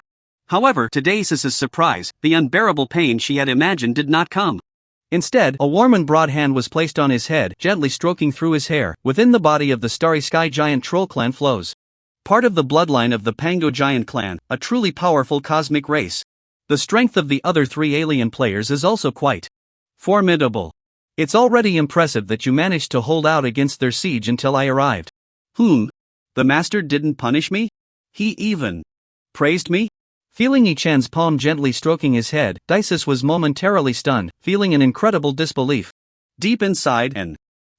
However, to Daisis' surprise, the unbearable pain she had imagined did not come. Instead, a warm and broad hand was placed on his head, gently stroking through his hair. Within the body of the Starry Sky Giant Troll clan flows part of the bloodline of the Pango Giant clan, a truly powerful cosmic race. The strength of the other three alien players is also quite formidable. It's already impressive that you managed to hold out against their siege until I arrived. The master didn't punish me? He even praised me? Feeling Yi Chen's palm gently stroking his head, Daisis was momentarily stunned, feeling an incredible disbelief. Deep inside, an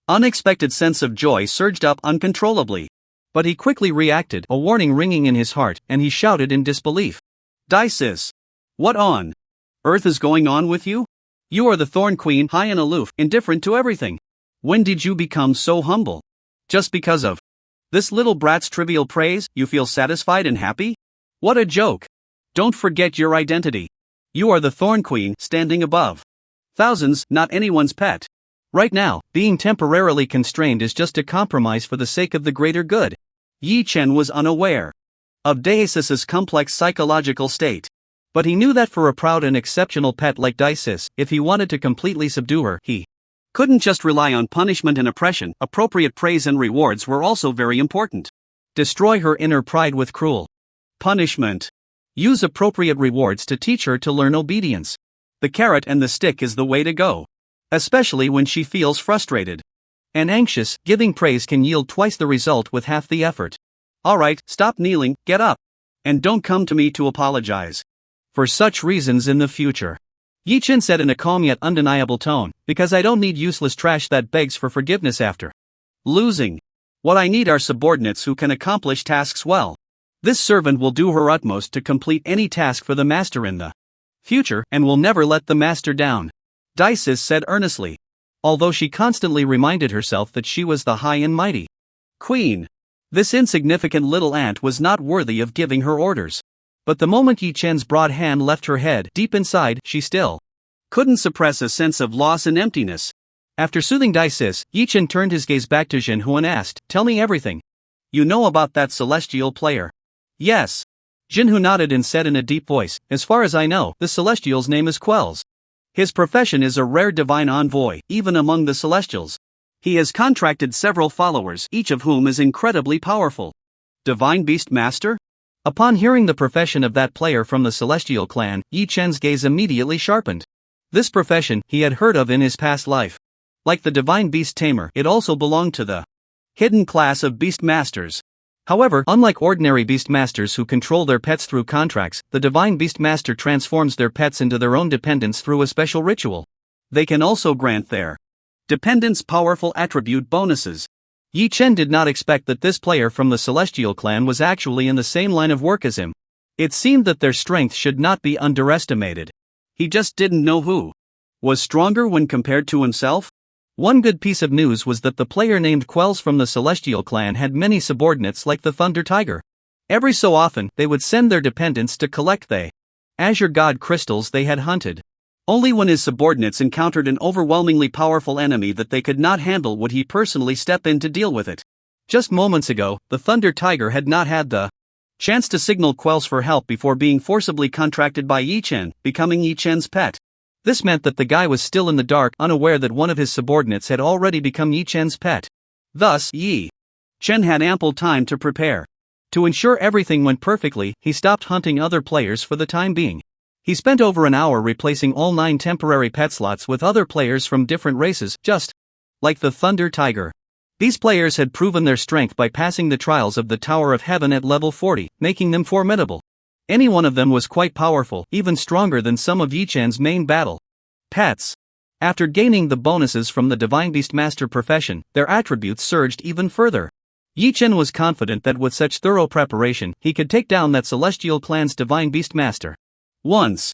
unexpected sense of joy surged up uncontrollably. But he quickly reacted, a warning ringing in his heart, and he shouted in disbelief. Daisis! What on earth is going on with you? You are the Thorn Queen, high and aloof, indifferent to everything. When did you become so humble? Just because of this little brat's trivial praise, you feel satisfied and happy? What a joke! Don't forget your identity. You are the Thorn Queen, standing above thousands, not anyone's pet. Right now, being temporarily constrained is just a compromise for the sake of the greater good. Yi Chen was unaware of Daisis' complex psychological state. But he knew that for a proud and exceptional pet like Daisis, if he wanted to completely subdue her, he couldn't just rely on punishment and oppression. Appropriate praise and rewards were also very important. Destroy her inner pride with cruel punishment. Use appropriate rewards to teach her to learn obedience. The carrot and the stick is the way to go. Especially when she feels frustrated and anxious, giving praise can yield twice the result with half the effort. Alright, stop kneeling, get up. And don't come to me to apologize for such reasons in the future. Yi Chen said in a calm yet undeniable tone, because I don't need useless trash that begs for forgiveness after losing. What I need are subordinates who can accomplish tasks well. This servant will do her utmost to complete any task for the master in the future, and will never let the master down. Daisis said earnestly, although she constantly reminded herself that she was the high and mighty queen. This insignificant little ant was not worthy of giving her orders. But the moment Yi Chen's broad hand left her head, deep inside, she still couldn't suppress a sense of loss and emptiness. After soothing Daisis, Yi Chen turned his gaze back to Jinhu and asked, tell me everything you know about that celestial player. Yes. Jinhu nodded and said in a deep voice, as far as I know, the celestial's name is Quells. His profession is a rare divine envoy, even among the celestials. He has contracted several followers, each of whom is incredibly powerful. Divine Beast Master? Upon hearing the profession of that player from the Celestial clan, Yi Chen's gaze immediately sharpened. This profession he had heard of in his past life. Like the Divine Beast Tamer, it also belonged to the hidden class of Beast Masters. However, unlike ordinary Beast Masters who control their pets through contracts, the Divine Beast Master transforms their pets into their own dependents through a special ritual. They can also grant their dependents powerful attribute bonuses. Yi Chen did not expect that this player from the Celestial clan was actually in the same line of work as him. It seemed that their strength should not be underestimated. He just didn't know who was stronger when compared to himself. One good piece of news was that the player named Quells from the Celestial clan had many subordinates like the Thunder Tiger. Every so often, they would send their dependents to collect the Azure God crystals they had hunted. Only when his subordinates encountered an overwhelmingly powerful enemy that they could not handle would he personally step in to deal with it. Just moments ago, the Thunder Tiger had not had the chance to signal Quells for help before being forcibly contracted by Yi Chen, becoming Yi Chen's pet. This meant that the guy was still in the dark, unaware that one of his subordinates had already become Yi Chen's pet. Thus, Yi Chen had ample time to prepare. To ensure everything went perfectly, he stopped hunting other players for the time being. He spent over an hour replacing all 9 temporary pet slots with other players from different races, just like the Thunder Tiger. These players had proven their strength by passing the trials of the Tower of Heaven at level 40, making them formidable. Any one of them was quite powerful, even stronger than some of Yi Chen's main battle pets. After gaining the bonuses from the Divine Beast Master profession, their attributes surged even further. Yi Chen was confident that with such thorough preparation, he could take down that Celestial clan's Divine Beast Master. Once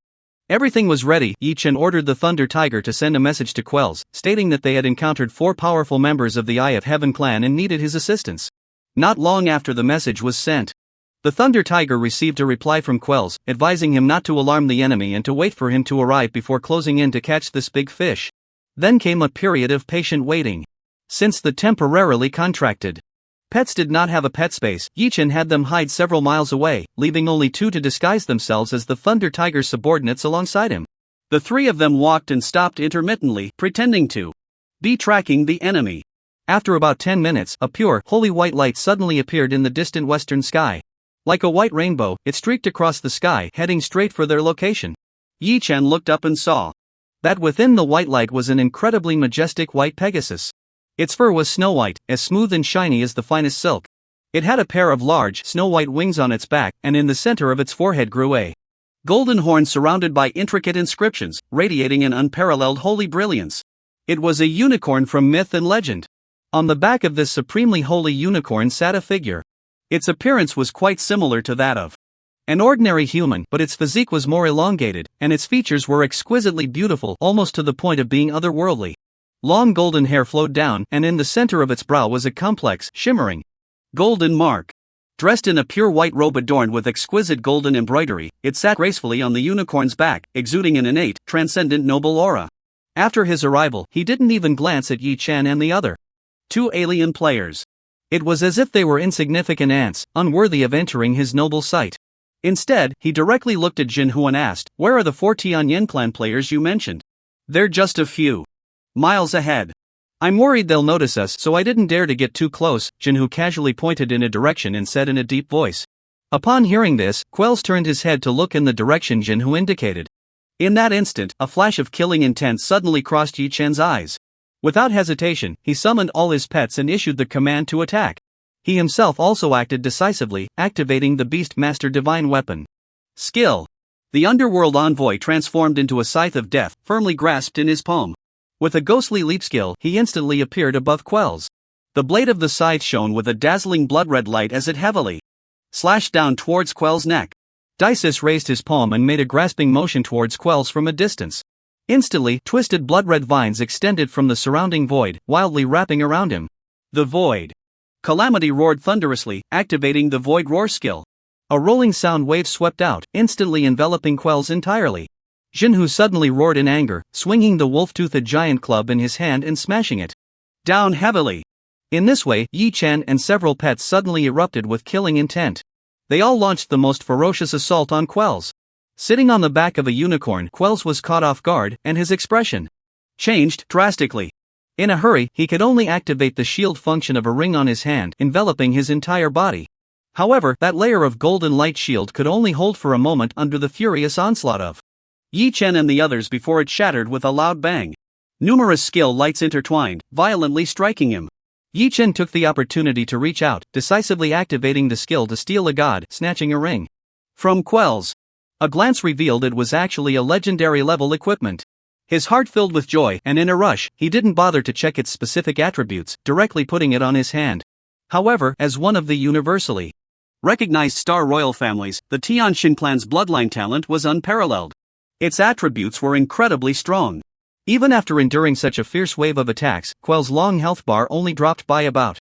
everything was ready, Yi Chen ordered the Thunder Tiger to send a message to Quells, stating that they had encountered 4 powerful members of the Eye of Heaven clan and needed his assistance. Not long after the message was sent, the Thunder Tiger received a reply from Quells, advising him not to alarm the enemy and to wait for him to arrive before closing in to catch this big fish. Then came a period of patient waiting. Since the temporarily contracted pets did not have a pet space, Yi Chen had them hide several miles away, leaving only 2 to disguise themselves as the Thunder Tiger's subordinates alongside him. The 3 of them walked and stopped intermittently, pretending to be tracking the enemy. After about 10 minutes, a pure, holy white light suddenly appeared in the distant western sky. Like a white rainbow, it streaked across the sky, heading straight for their location. Yi Chen looked up and saw that within the white light was an incredibly majestic white Pegasus. Its fur was snow white, as smooth and shiny as the finest silk. It had a pair of large, snow-white wings on its back, and in the center of its forehead grew a golden horn surrounded by intricate inscriptions, radiating an unparalleled holy brilliance. It was a unicorn from myth and legend. On the back of this supremely holy unicorn sat a figure. Its appearance was quite similar to that of an ordinary human, but its physique was more elongated, and its features were exquisitely beautiful, almost to the point of being otherworldly. Long golden hair flowed down, and in the center of its brow was a complex, shimmering golden mark. Dressed in a pure white robe adorned with exquisite golden embroidery, it sat gracefully on the unicorn's back, exuding an innate, transcendent noble aura. After his arrival, he didn't even glance at Yi Chen and the other 2 alien players. It was as if they were insignificant ants, unworthy of entering his noble sight. Instead, he directly looked at Jinhu and asked, "Where are the 4 Tianyan clan players you mentioned?" "They're just a few miles ahead. I'm worried they'll notice us, so I didn't dare to get too close," Jinhu casually pointed in a direction and said in a deep voice. Upon hearing this, Quells turned his head to look in the direction Jinhu indicated. In that instant, a flash of killing intent suddenly crossed Yi Chen's eyes. Without hesitation, he summoned all his pets and issued the command to attack. He himself also acted decisively, activating the Beast Master Divine Weapon. Skill. The Underworld Envoy transformed into a scythe of death, firmly grasped in his palm. With a ghostly leap skill, he instantly appeared above Quells. The blade of the scythe shone with a dazzling blood-red light as it heavily slashed down towards Quells' neck. Dices raised his palm and made a grasping motion towards Quells from a distance. Instantly, twisted blood-red vines extended from the surrounding void, wildly wrapping around him. The void calamity roared thunderously, activating the void roar skill. A rolling sound wave swept out, instantly enveloping Quells entirely. Jinhu suddenly roared in anger, swinging the wolf-toothed giant club in his hand and smashing it down heavily. In this way, Yi Chen and several pets suddenly erupted with killing intent. They all launched the most ferocious assault on Quells. Sitting on the back of a unicorn, Quells was caught off guard, and his expression changed drastically. In a hurry, he could only activate the shield function of a ring on his hand, enveloping his entire body. However, that layer of golden light shield could only hold for a moment under the furious onslaught of Yi Chen and the others before it shattered with a loud bang. Numerous skill lights intertwined, violently striking him. Yi Chen took the opportunity to reach out, decisively activating the skill to steal a god, snatching a ring from Quel's. A glance revealed it was actually a legendary level equipment. His heart filled with joy, and in a rush, he didn't bother to check its specific attributes, directly putting it on his hand. However, as one of the universally recognized star royal families, the Tianxin clan's bloodline talent was unparalleled. Its attributes were incredibly strong. Even after enduring such a fierce wave of attacks, Quel's long health bar only dropped by about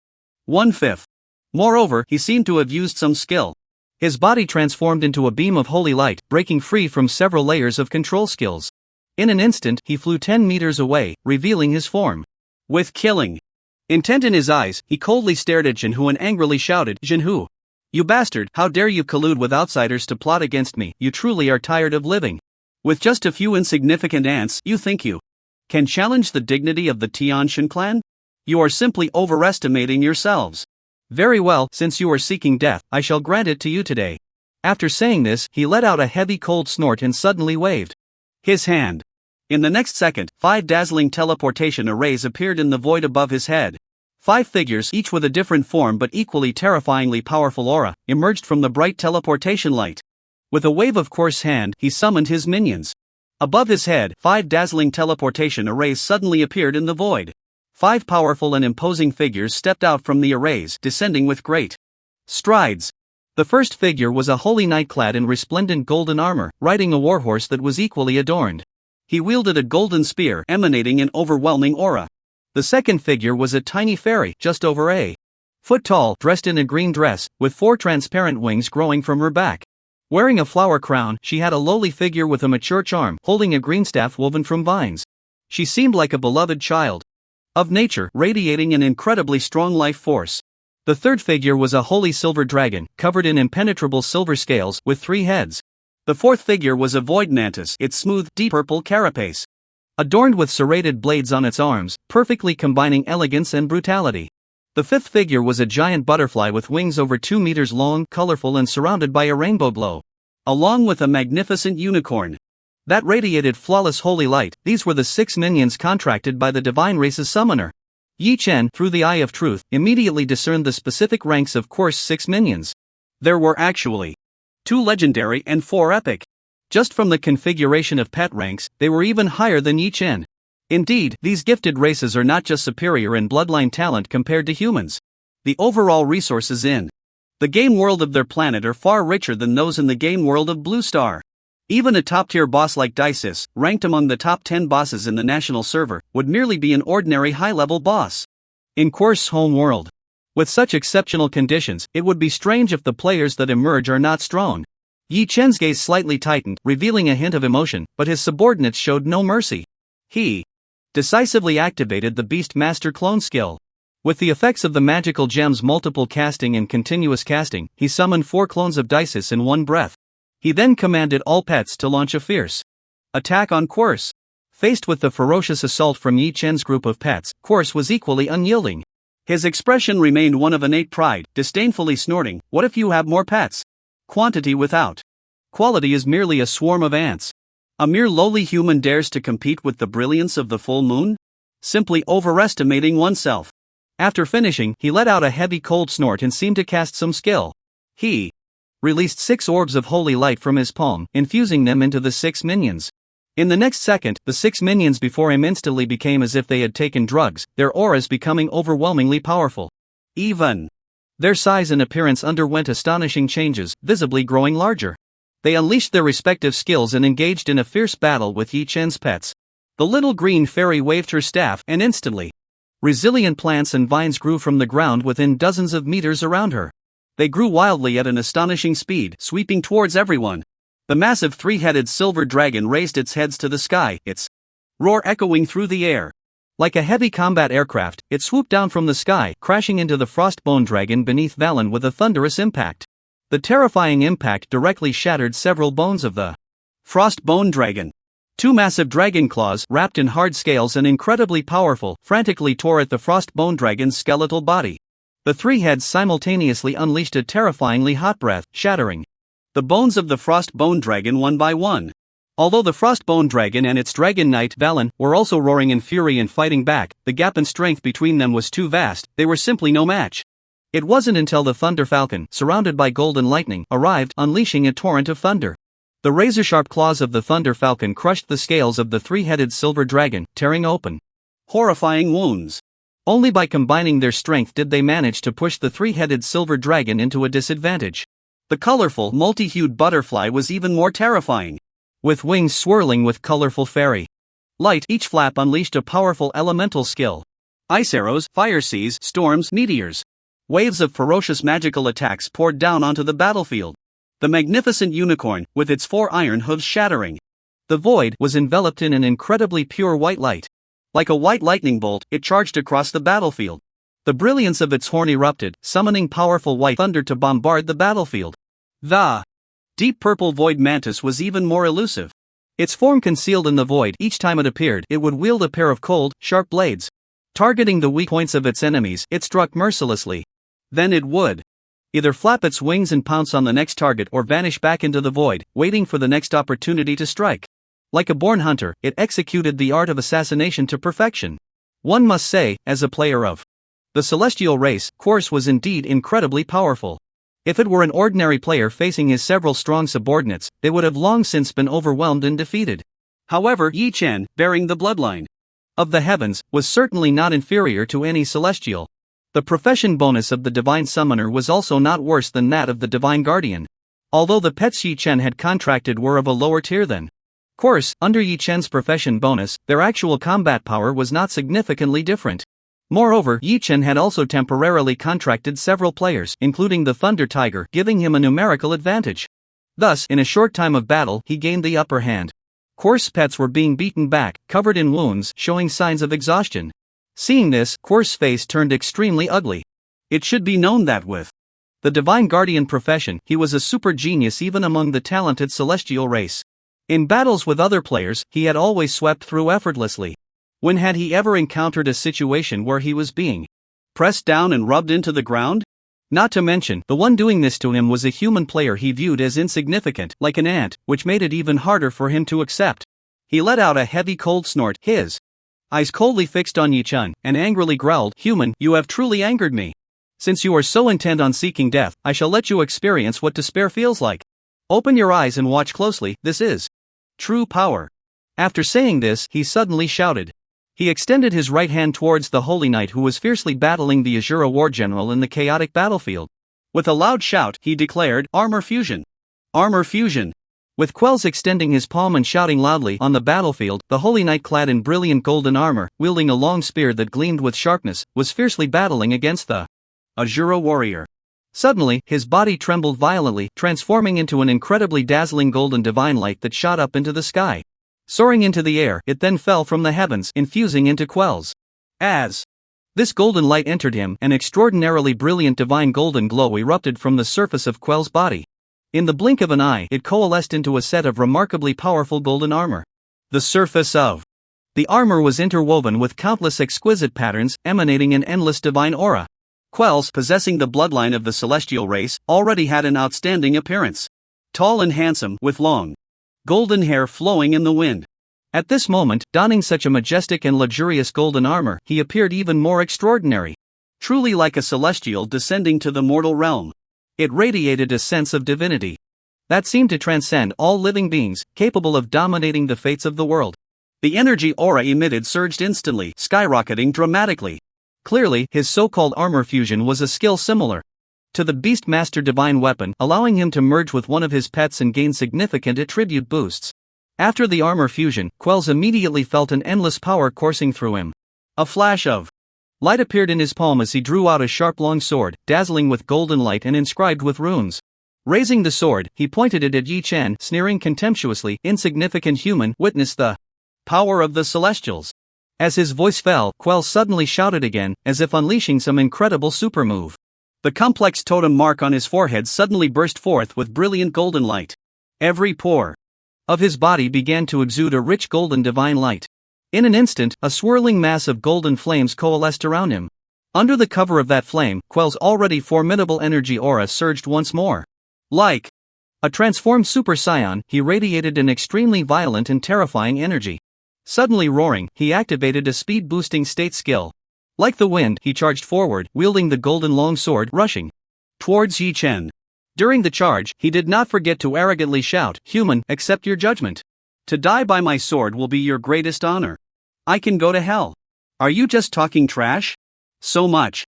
1/5. Moreover, he seemed to have used some skill. His body transformed into a beam of holy light, breaking free from several layers of control skills. In an instant, he flew 10 meters away, revealing his form. With killing intent in his eyes, he coldly stared at Jinhu and angrily shouted, "Jinhu! You bastard, how dare you collude with outsiders to plot against me, you truly are tired of living. With just a few insignificant ants, you think you can challenge the dignity of the Tianxin clan? You are simply overestimating yourselves. Very well, since you are seeking death, I shall grant it to you today." After saying this, he let out a heavy cold snort and suddenly waved his hand. In the next second, 5 dazzling teleportation arrays appeared in the void above his head. 5 figures, each with a different form but equally terrifyingly powerful aura, emerged from the bright teleportation light. With a wave of coarse hand, he summoned his minions. Above his head, 5 dazzling teleportation arrays suddenly appeared in the void. 5 powerful and imposing figures stepped out from the arrays, descending with great strides. The first figure was a holy knight clad in resplendent golden armor, riding a warhorse that was equally adorned. He wielded a golden spear emanating an overwhelming aura. The second figure was a tiny fairy, just over a foot tall, dressed in a green dress, with 4 transparent wings growing from her back. Wearing a flower crown, she had a lowly figure with a mature charm, holding a green staff woven from vines. She seemed like a beloved child of nature, radiating an incredibly strong life force. The third figure was a holy silver dragon, covered in impenetrable silver scales, with 3 heads. The fourth figure was a void mantis, its smooth, deep purple carapace adorned with serrated blades on its arms, perfectly combining elegance and brutality. The fifth figure was a giant butterfly with wings over 2 meters long, colorful and surrounded by a rainbow glow. Along with a magnificent unicorn that radiated flawless holy light, these were the 6 minions contracted by the divine race's summoner. Yi Chen, through the eye of truth, immediately discerned the specific ranks of course 6 minions. There were actually 2 legendary and 4 epic. Just from the configuration of pet ranks, they were even higher than Yi Chen. Indeed, these gifted races are not just superior in bloodline talent compared to humans. The overall resources in the game world of their planet are far richer than those in the game world of Blue Star. Even a top-tier boss like Dices, ranked among the top 10 bosses in the national server, would merely be an ordinary high-level boss in Quer's home world. With such exceptional conditions, it would be strange if the players that emerge are not strong. Yi Chen's gaze slightly tightened, revealing a hint of emotion, but his subordinates showed no mercy. He decisively activated the Beast Master clone skill. With the effects of the magical gem's multiple casting and continuous casting, he summoned 4 clones of Dices in one breath. He then commanded all pets to launch a fierce attack on Querce. Faced with the ferocious assault from Yi Chen's group of pets, Querce was equally unyielding. His expression remained one of innate pride, disdainfully snorting, "What if you have more pets? Quantity without quality is merely a swarm of ants. A mere lowly human dares to compete with the brilliance of the full moon? Simply overestimating oneself." After finishing, he let out a heavy cold snort and seemed to cast some skill. He released 6 orbs of holy light from his palm, infusing them into the 6 minions. In the next second, the 6 minions before him instantly became as if they had taken drugs, their auras becoming overwhelmingly powerful. Even their size and appearance underwent astonishing changes, visibly growing larger. They unleashed their respective skills and engaged in a fierce battle with Yi Chen's pets. The little green fairy waved her staff, and instantly, resilient plants and vines grew from the ground within dozens of meters around her. They grew wildly at an astonishing speed, sweeping towards everyone. The massive 3-headed silver dragon raised its heads to the sky, its roar echoing through the air. Like a heavy combat aircraft, it swooped down from the sky, crashing into the frostbone dragon beneath Valen with a thunderous impact. The terrifying impact directly shattered several bones of the frostbone dragon. 2 massive dragon claws, wrapped in hard scales and incredibly powerful, frantically tore at the frostbone dragon's skeletal body. The three heads simultaneously unleashed a terrifyingly hot breath, shattering the bones of the Frost Bone Dragon one by one. Although the Frost Bone Dragon and its Dragon Knight, Valen, were also roaring in fury and fighting back, the gap in strength between them was too vast, they were simply no match. It wasn't until the Thunder Falcon, surrounded by golden lightning, arrived, unleashing a torrent of thunder. The razor-sharp claws of the Thunder Falcon crushed the scales of the three-headed silver dragon, tearing open horrifying wounds. Only by combining their strength did they manage to push the three-headed silver dragon into a disadvantage. The colorful, multi-hued butterfly was even more terrifying, with wings swirling with colorful fairy light. Each flap unleashed a powerful elemental skill. Ice arrows, fire seas, storms, meteors. Waves of ferocious magical attacks poured down onto the battlefield. The magnificent unicorn, with its 4 iron hooves shattering the void, was enveloped in an incredibly pure white light. Like a white lightning bolt, it charged across the battlefield. The brilliance of its horn erupted, summoning powerful white thunder to bombard the battlefield. The deep purple void mantis was even more elusive. Its form concealed in the void. Each time it appeared, it would wield a pair of cold, sharp blades. Targeting the weak points of its enemies, it struck mercilessly. Then it would either flap its wings and pounce on the next target or vanish back into the void, waiting for the next opportunity to strike. Like a born hunter, it executed the art of assassination to perfection. One must say, as a player of the celestial race, Quarce was indeed incredibly powerful. If it were an ordinary player facing his several strong subordinates, they would have long since been overwhelmed and defeated. However, Yi Chen, bearing the bloodline of the heavens, was certainly not inferior to any celestial. The profession bonus of the Divine Summoner was also not worse than that of the Divine Guardian. Although the pets Yi Chen had contracted were of a lower tier than Quarce, under Yi Chen's profession bonus, their actual combat power was not significantly different. Moreover, Yi Chen had also temporarily contracted several players, including the Thunder Tiger, giving him a numerical advantage. Thus, in a short time of battle, he gained the upper hand. Quarce's pets were being beaten back, covered in wounds, showing signs of exhaustion. Seeing this, Quarce's face turned extremely ugly. It should be known that with the Divine Guardian profession, he was a super genius even among the talented celestial race. In battles with other players, he had always swept through effortlessly. When had he ever encountered a situation where he was being pressed down and rubbed into the ground? Not to mention, the one doing this to him was a human player he viewed as insignificant, like an ant, which made it even harder for him to accept. He let out a heavy cold snort, his eyes coldly fixed on Yi Chen, and angrily growled, "Human, you have truly angered me. Since you are so intent on seeking death, I shall let you experience what despair feels like. Open your eyes and watch closely, this is true power." After saying this, he suddenly shouted. He extended his right hand towards the Holy Knight who was fiercely battling the Azura war general in the chaotic battlefield. With a loud shout, he declared, "Armor fusion! Armor fusion!" With Quells extending his palm and shouting loudly on the battlefield, the Holy Knight, clad in brilliant golden armor, wielding a long spear that gleamed with sharpness, was fiercely battling against the Azura warrior. Suddenly, his body trembled violently, transforming into an incredibly dazzling golden divine light that shot up into the sky. Soaring into the air, it then fell from the heavens, infusing into Quells. As this golden light entered him, an extraordinarily brilliant divine golden glow erupted from the surface of Quell's body. In the blink of an eye, it coalesced into a set of remarkably powerful golden armor. The surface of the armor was interwoven with countless exquisite patterns, emanating an endless divine aura. Quells, possessing the bloodline of the celestial race, already had an outstanding appearance. Tall and handsome, with long golden hair flowing in the wind. At this moment, donning such a majestic and luxurious golden armor, he appeared even more extraordinary. Truly like a celestial descending to the mortal realm. It radiated a sense of divinity that seemed to transcend all living beings, capable of dominating the fates of the world. The energy aura emitted surged instantly, skyrocketing dramatically. Clearly, his so-called armor fusion was a skill similar to the Beastmaster divine weapon, allowing him to merge with one of his pets and gain significant attribute boosts. After the armor fusion, Quells immediately felt an endless power coursing through him. A flash of light appeared in his palm as he drew out a sharp long sword, dazzling with golden light and inscribed with runes. Raising the sword, he pointed it at Yi Chen, sneering contemptuously, "Insignificant human, witness the power of the Celestials." As his voice fell, Quells suddenly shouted again, as if unleashing some incredible super move. The complex totem mark on his forehead suddenly burst forth with brilliant golden light. Every pore of his body began to exude a rich golden divine light. In an instant, a swirling mass of golden flames coalesced around him. Under the cover of that flame, Quell's already formidable energy aura surged once more. Like a transformed Super Saiyan, he radiated an extremely violent and terrifying energy. Suddenly roaring, he activated a speed-boosting state skill. Like the wind, he charged forward, wielding the golden long sword, rushing towards Yi Chen. During the charge, he did not forget to arrogantly shout, "Human, accept your judgment. To die by my sword will be your greatest honor. I can go to hell. Are you just talking trash? So much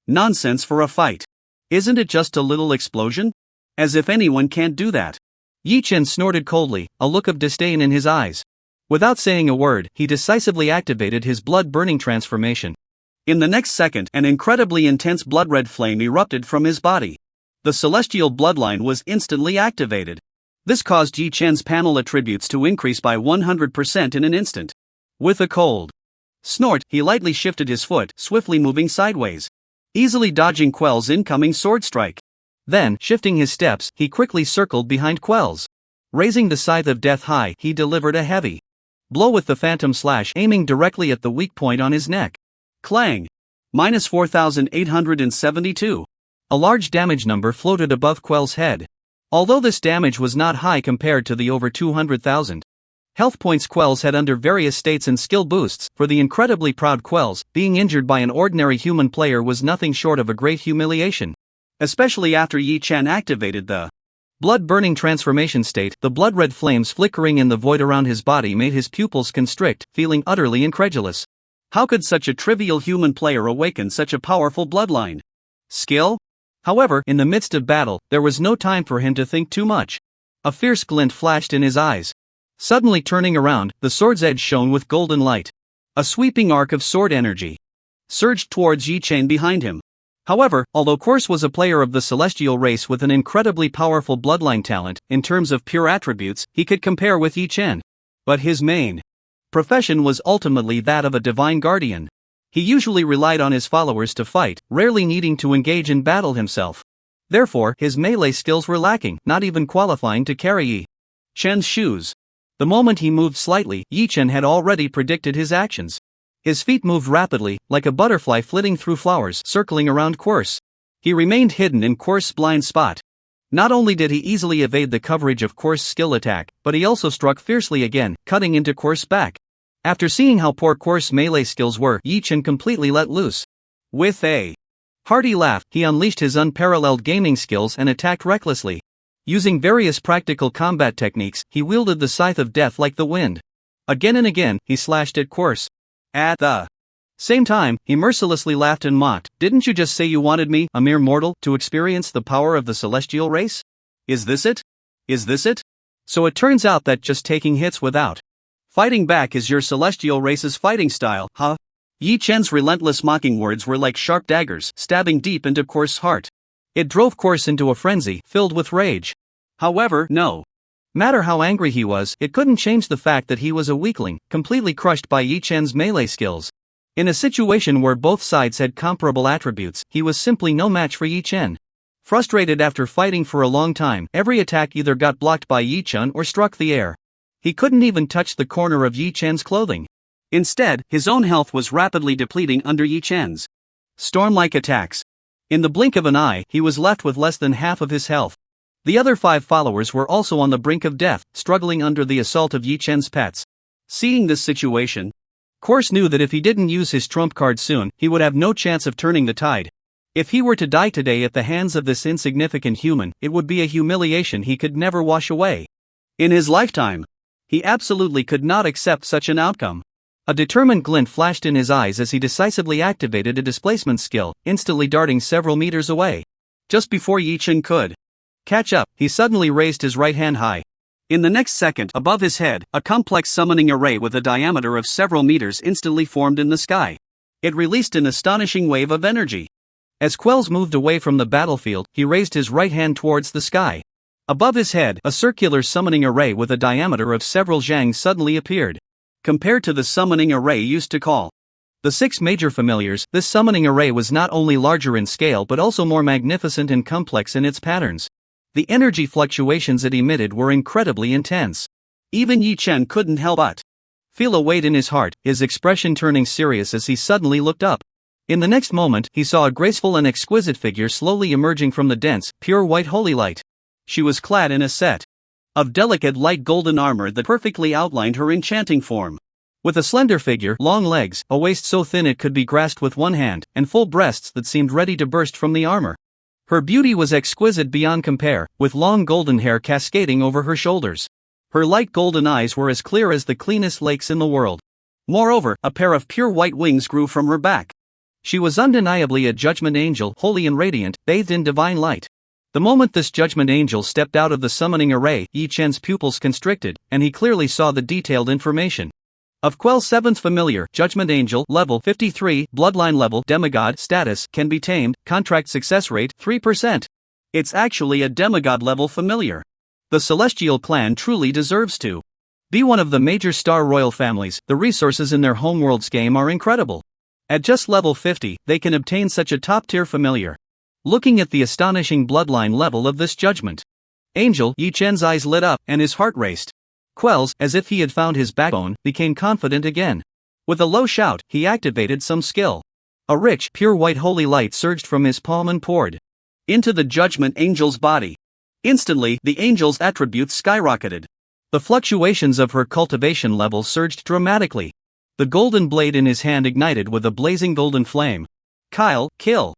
nonsense for a fight. Isn't it just a little explosion? As if anyone can't do that." Yi Chen snorted coldly, a look of disdain in his eyes. Without saying a word, he decisively activated his blood-burning transformation. In the next second, an incredibly intense blood-red flame erupted from his body. The celestial bloodline was instantly activated. This caused Yi Chen's panel attributes to increase by 100% in an instant. With a cold snort, he lightly shifted his foot, swiftly moving sideways, easily dodging Quell's incoming sword strike. Then, shifting his steps, he quickly circled behind Quell's. Raising the scythe of death high, he delivered a heavy blow with the phantom slash, aiming directly at the weak point on his neck. Clang! Minus 4,872. A large damage number floated above Quell's head. Although this damage was not high compared to the over 200,000 health points Quells had under various states and skill boosts, for the incredibly proud Quells, being injured by an ordinary human player was nothing short of a great humiliation. Especially after Yi Chen activated the blood-burning transformation state, the blood-red flames flickering in the void around his body made his pupils constrict, feeling utterly incredulous. How could such a trivial human player awaken such a powerful bloodline skill? However, in the midst of battle, there was no time for him to think too much. A fierce glint flashed in his eyes. Suddenly turning around, the sword's edge shone with golden light. A sweeping arc of sword energy surged towards Yi Chen behind him. However, although Kors was a player of the celestial race with an incredibly powerful bloodline talent, in terms of pure attributes, he could compare with Yi Chen. But his main profession was ultimately that of a divine guardian. He usually relied on his followers to fight, rarely needing to engage in battle himself. Therefore, his melee skills were lacking, not even qualifying to carry Yi Chen's shoes. The moment he moved slightly, Yi Chen had already predicted his actions. His feet moved rapidly, like a butterfly flitting through flowers, circling around Kors. He remained hidden in Kors' blind spot. Not only did he easily evade the coverage of Kors' skill attack, but he also struck fiercely again, cutting into Kors' back. After seeing how poor Kors' melee skills were, Yi Chen completely let loose. With a hearty laugh, he unleashed his unparalleled gaming skills and attacked recklessly. Using various practical combat techniques, he wielded the scythe of death like the wind. Again and again, he slashed at Kors. At the same time, he mercilessly laughed and mocked. "Didn't you just say you wanted me, a mere mortal, to experience the power of the celestial race? Is this it? Is this it? So it turns out that just taking hits without fighting back is your celestial race's fighting style, huh?" Yi Chen's relentless mocking words were like sharp daggers, stabbing deep into Kors' heart. It drove Kors into a frenzy, filled with rage. However, no matter how angry he was, it couldn't change the fact that he was a weakling, completely crushed by Yi Chen's melee skills. In a situation where both sides had comparable attributes, he was simply no match for Yi Chen. Frustrated after fighting for a long time, every attack either got blocked by Yi Chen or struck the air. He couldn't even touch the corner of Yi Chen's clothing. Instead, his own health was rapidly depleting under Yi Chen's storm-like attacks. In the blink of an eye, he was left with less than half of his health. The other 5 followers were also on the brink of death, struggling under the assault of Yi Chen's pets. Seeing this situation, Kors knew that if he didn't use his trump card soon, he would have no chance of turning the tide. If he were to die today at the hands of this insignificant human, it would be a humiliation he could never wash away. In his lifetime, he absolutely could not accept such an outcome. A determined glint flashed in his eyes as he decisively activated a displacement skill, instantly darting several meters away. Just before Yi Chen could catch up, he suddenly raised his right hand high. In the next second, above his head, a complex summoning array with a diameter of several meters instantly formed in the sky. It released an astonishing wave of energy. As Quells moved away from the battlefield, he raised his right hand towards the sky. Above his head, a circular summoning array with a diameter of several zhang suddenly appeared. Compared to the summoning array used to call the 6 major familiars, this summoning array was not only larger in scale but also more magnificent and complex in its patterns. The energy fluctuations it emitted were incredibly intense. Even Yi Chen couldn't help but feel a weight in his heart, his expression turning serious as he suddenly looked up. In the next moment, he saw a graceful and exquisite figure slowly emerging from the dense, pure white holy light. She was clad in a set of delicate light golden armor that perfectly outlined her enchanting form. With a slender figure, long legs, a waist so thin it could be grasped with one hand, and full breasts that seemed ready to burst from the armor. Her beauty was exquisite beyond compare, with long golden hair cascading over her shoulders. Her light golden eyes were as clear as the cleanest lakes in the world. Moreover, a pair of pure white wings grew from her back. She was undeniably a judgment angel, holy and radiant, bathed in divine light. The moment this judgment angel stepped out of the summoning array, Yi Chen's pupils constricted, and he clearly saw the detailed information. Of Quell's 7th familiar, Judgment Angel, level 53, bloodline level, demigod, status, can be tamed, contract success rate, 3%. It's actually a demigod level familiar. The Celestial clan truly deserves to be one of the major star royal families. The resources in their homeworld's game are incredible. At just level 50, they can obtain such a top-tier familiar. Looking at the astonishing bloodline level of this Judgment Angel, Yi Chen's eyes lit up, and his heart raced. Quells, as if he had found his backbone, became confident again. With a low shout, he activated some skill. A rich, pure white holy light surged from his palm and poured into the Judgment Angel's body. Instantly, the angel's attributes skyrocketed. The fluctuations of her cultivation level surged dramatically. The golden blade in his hand ignited with a blazing golden flame. Kyle, kill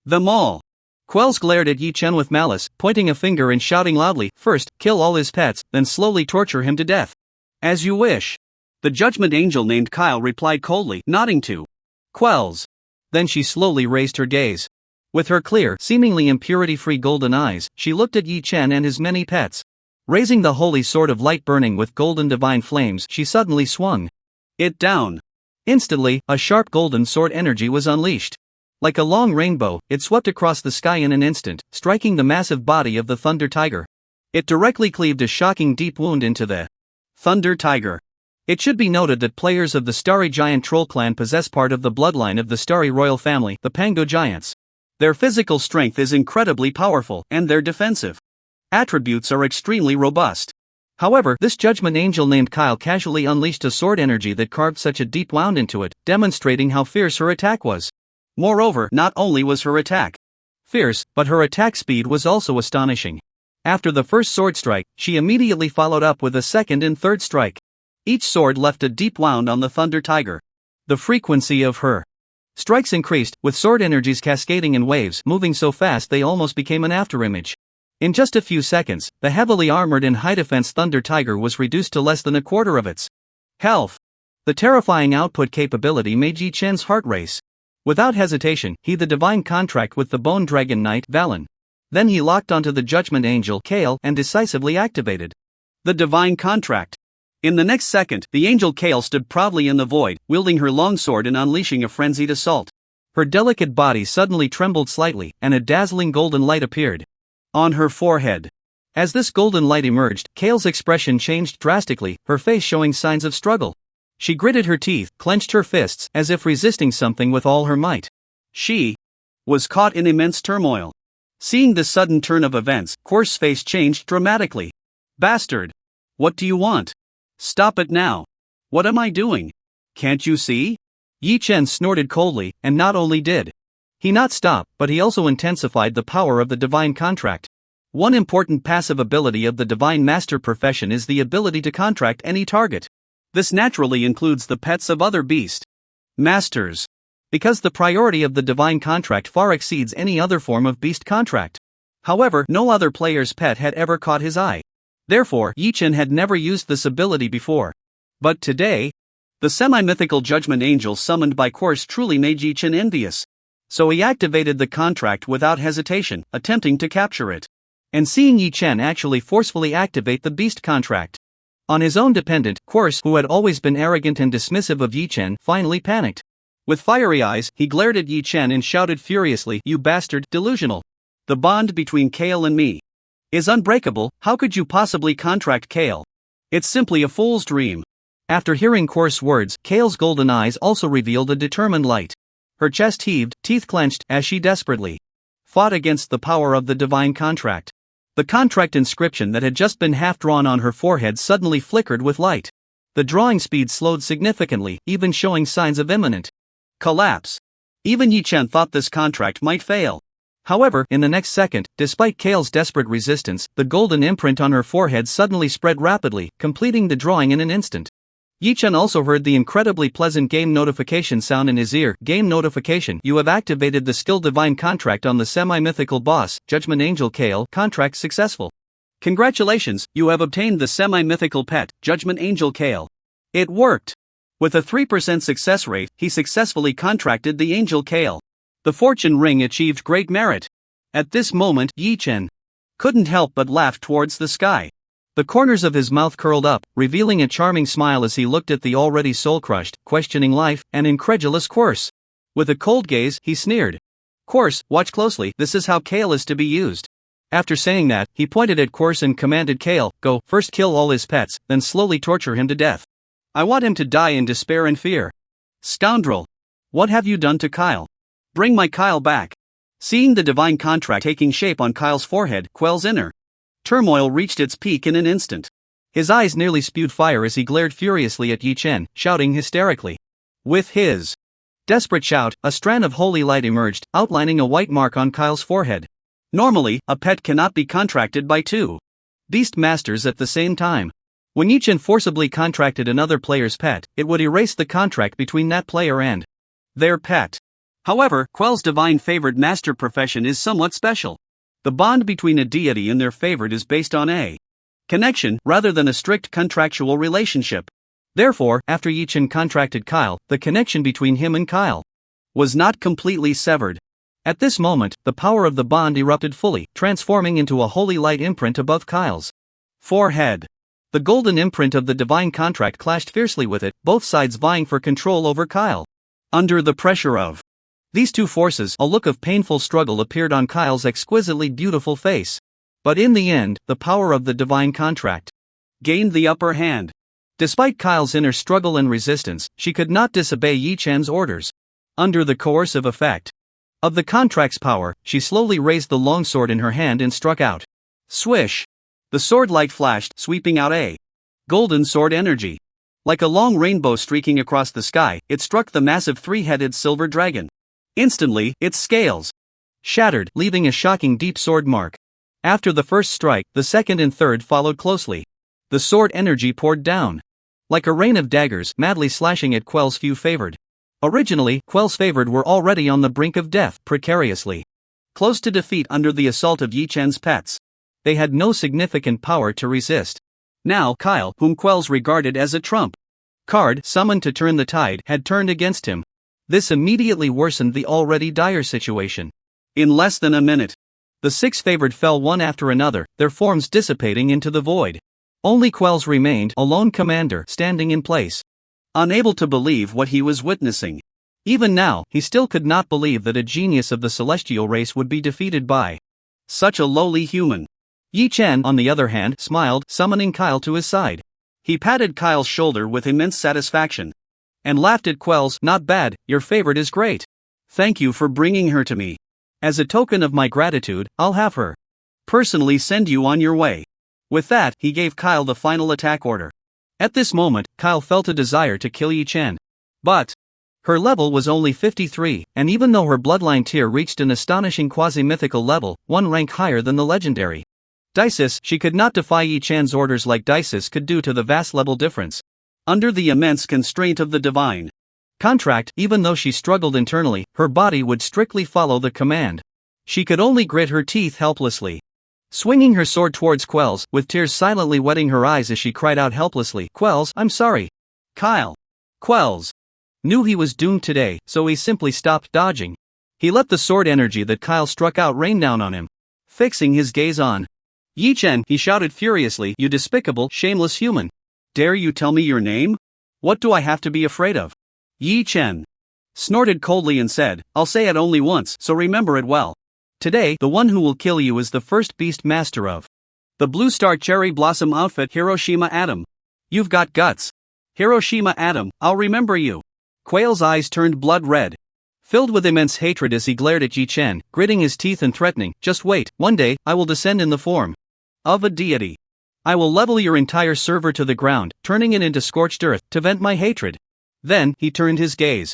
them all. Quells glared at Yi Chen with malice, pointing a finger and shouting loudly, first, kill all his pets, then slowly torture him to death. As you wish. The Judgment Angel named Kyle replied coldly, nodding to Quells. Then she slowly raised her gaze. With her clear, seemingly impurity-free golden eyes, she looked at Yi Chen and his many pets. Raising the holy sword of light burning with golden divine flames, she suddenly swung it down. Instantly, a sharp golden sword energy was unleashed. Like a long rainbow, it swept across the sky in an instant, striking the massive body of the Thunder Tiger. It directly cleaved a shocking deep wound into the Thunder Tiger. It should be noted that players of the Starry Giant Troll clan possess part of the bloodline of the Starry royal family, the Pango Giants. Their physical strength is incredibly powerful, and their defensive attributes are extremely robust. However, this Judgment Angel named Kyle casually unleashed a sword energy that carved such a deep wound into it, demonstrating how fierce her attack was. Moreover, not only was her attack fierce, but her attack speed was also astonishing. After the first sword strike, she immediately followed up with a second and third strike. Each sword left a deep wound on the Thunder Tiger. The frequency of her strikes increased, with sword energies cascading in waves, moving so fast they almost became an afterimage. In just a few seconds, the heavily armored and high-defense Thunder Tiger was reduced to less than a quarter of its health. The terrifying output capability made Yi Chen's heart race. Without hesitation, he the divine contract with the Bone Dragon Knight, Valen. Then he locked onto the Judgment Angel, Kale, and decisively activated the divine contract. In the next second, the angel Kale stood proudly in the void, wielding her longsword and unleashing a frenzied assault. Her delicate body suddenly trembled slightly, and a dazzling golden light appeared on her forehead. As this golden light emerged, Kale's expression changed drastically, her face showing signs of struggle. She gritted her teeth, clenched her fists, as if resisting something with all her might. She was caught in immense turmoil. Seeing this sudden turn of events, Quer's face changed dramatically. Bastard! What do you want? Stop it now. What am I doing? Can't you see? Yi Chen snorted coldly, and not only did he not stop, but he also intensified the power of the divine contract. One important passive ability of the divine master profession is the ability to contract any target. This naturally includes the pets of other beast masters, because the priority of the divine contract far exceeds any other form of beast contract. However, no other player's pet had ever caught his eye. Therefore, Yi Chen had never used this ability before. But today, the semi-mythical Judgment Angel summoned by Quers truly made Yi Chen envious. So he activated the contract without hesitation, attempting to capture it. And seeing Yi Chen actually forcefully activate the beast contract on his own dependent, Quers, who had always been arrogant and dismissive of Yi Chen, finally panicked. With fiery eyes, he glared at Yi Chen and shouted furiously, "You bastard, delusional! The bond between Kale and me is unbreakable. How could you possibly contract Kale? It's simply a fool's dream." After hearing Quers' words, Kale's golden eyes also revealed a determined light. Her chest heaved, teeth clenched, as she desperately fought against the power of the divine contract. The contract inscription that had just been half-drawn on her forehead suddenly flickered with light. The drawing speed slowed significantly, even showing signs of imminent collapse. Even Yi Chen thought this contract might fail. However, in the next second, despite Kale's desperate resistance, the golden imprint on her forehead suddenly spread rapidly, completing the drawing in an instant. Yi Chen also heard the incredibly pleasant game notification sound in his ear. Game notification: you have activated the skill divine contract on the semi-mythical boss, Judgment Angel Kale. Contract successful. Congratulations, you have obtained the semi-mythical pet, Judgment Angel Kale. It worked. With a 3% success rate, he successfully contracted the Angel Kale. The fortune ring achieved great merit. At this moment, Yi Chen couldn't help but laugh towards the sky. The corners of his mouth curled up, revealing a charming smile as he looked at the already soul-crushed, questioning life, and incredulous Quarce. With a cold gaze, he sneered. Quarce, watch closely, this is how Kale is to be used. After saying that, he pointed at Quarce and commanded Kale, go, first kill all his pets, then slowly torture him to death. I want him to die in despair and fear. Scoundrel! What have you done to Kyle? Bring my Kyle back. Seeing the divine contract taking shape on Kyle's forehead, Quell's inner turmoil reached its peak in an instant. His eyes nearly spewed fire as he glared furiously at Yi Chen, shouting hysterically. With his desperate shout, a strand of holy light emerged, outlining a white mark on Kyle's forehead. Normally, a pet cannot be contracted by two beast masters at the same time. When Yi Chen forcibly contracted another player's pet, it would erase the contract between that player and their pet. However, Quell's divine favored master profession is somewhat special. The bond between a deity and their favored is based on a connection rather than a strict contractual relationship. Therefore, after Yi Chen contracted Kyle, the connection between him and Kyle was not completely severed. At this moment, the power of the bond erupted fully, transforming into a holy light imprint above Kyle's forehead. The golden imprint of the divine contract clashed fiercely with it, both sides vying for control over Kyle. Under the pressure of these two forces, a look of painful struggle appeared on Kyle's exquisitely beautiful face. But in the end, the power of the divine contract gained the upper hand. Despite Kyle's inner struggle and resistance, she could not disobey Yi Chen's orders. Under the coercive effect of the contract's power, she slowly raised the longsword in her hand and struck out. Swish! The sword light flashed, sweeping out a golden sword energy. Like a long rainbow streaking across the sky, it struck the massive three-headed silver dragon. Instantly, its scales shattered, leaving a shocking deep sword mark. After the first strike, the second and third followed closely. The sword energy poured down like a rain of daggers, madly slashing at Quell's few favored. Originally, Quell's favored were already on the brink of death, precariously close to defeat under the assault of Yi Chen's pets. They had no significant power to resist. Now, Kyle, whom Quell's regarded as a trump card summoned to turn the tide, had turned against him. This immediately worsened the already dire situation. In less than a minute, the six favored fell one after another, their forms dissipating into the void. Only Quell's remained, a lone commander, standing in place, unable to believe what he was witnessing. Even now, he still could not believe that a genius of the celestial race would be defeated by such a lowly human. Yi Chen, on the other hand, smiled, summoning Kyle to his side. He patted Kyle's shoulder with immense satisfaction and laughed at Quell's. Not bad, your favorite is great. Thank you for bringing her to me. As a token of my gratitude, I'll have her personally send you on your way. With that, he gave Kyle the final attack order. At this moment, Kyle felt a desire to kill Yi Chen. But her level was only 53, and even though her bloodline tier reached an astonishing quasi-mythical level, one rank higher than the legendary Dices, she could not defy Yi Chen's orders like Dices could do to the vast level difference. Under the immense constraint of the divine contract, even though she struggled internally, her body would strictly follow the command. She could only grit her teeth helplessly, swinging her sword towards Quells, with tears silently wetting her eyes as she cried out helplessly, Quells, I'm sorry. Kyle. Quells knew he was doomed today, so he simply stopped dodging. He let the sword energy that Kyle struck out rain down on him. Fixing his gaze on Yi Chen, he shouted furiously, you despicable, shameless human. Dare you tell me your name? What do I have to be afraid of? Yi Chen snorted coldly and said, I'll say it only once, so remember it well. Today, the one who will kill you is the first beast master of the Blue Star Cherry Blossom outfit, Hiroshima Atom. You've got guts. Hiroshima Atom, I'll remember you. Quail's eyes turned blood red, filled with immense hatred as he glared at Yi Chen, gritting his teeth and threatening, just wait, one day, I will descend in the form of a deity. I will level your entire server to the ground, turning it into scorched earth, to vent my hatred. Then, he turned his gaze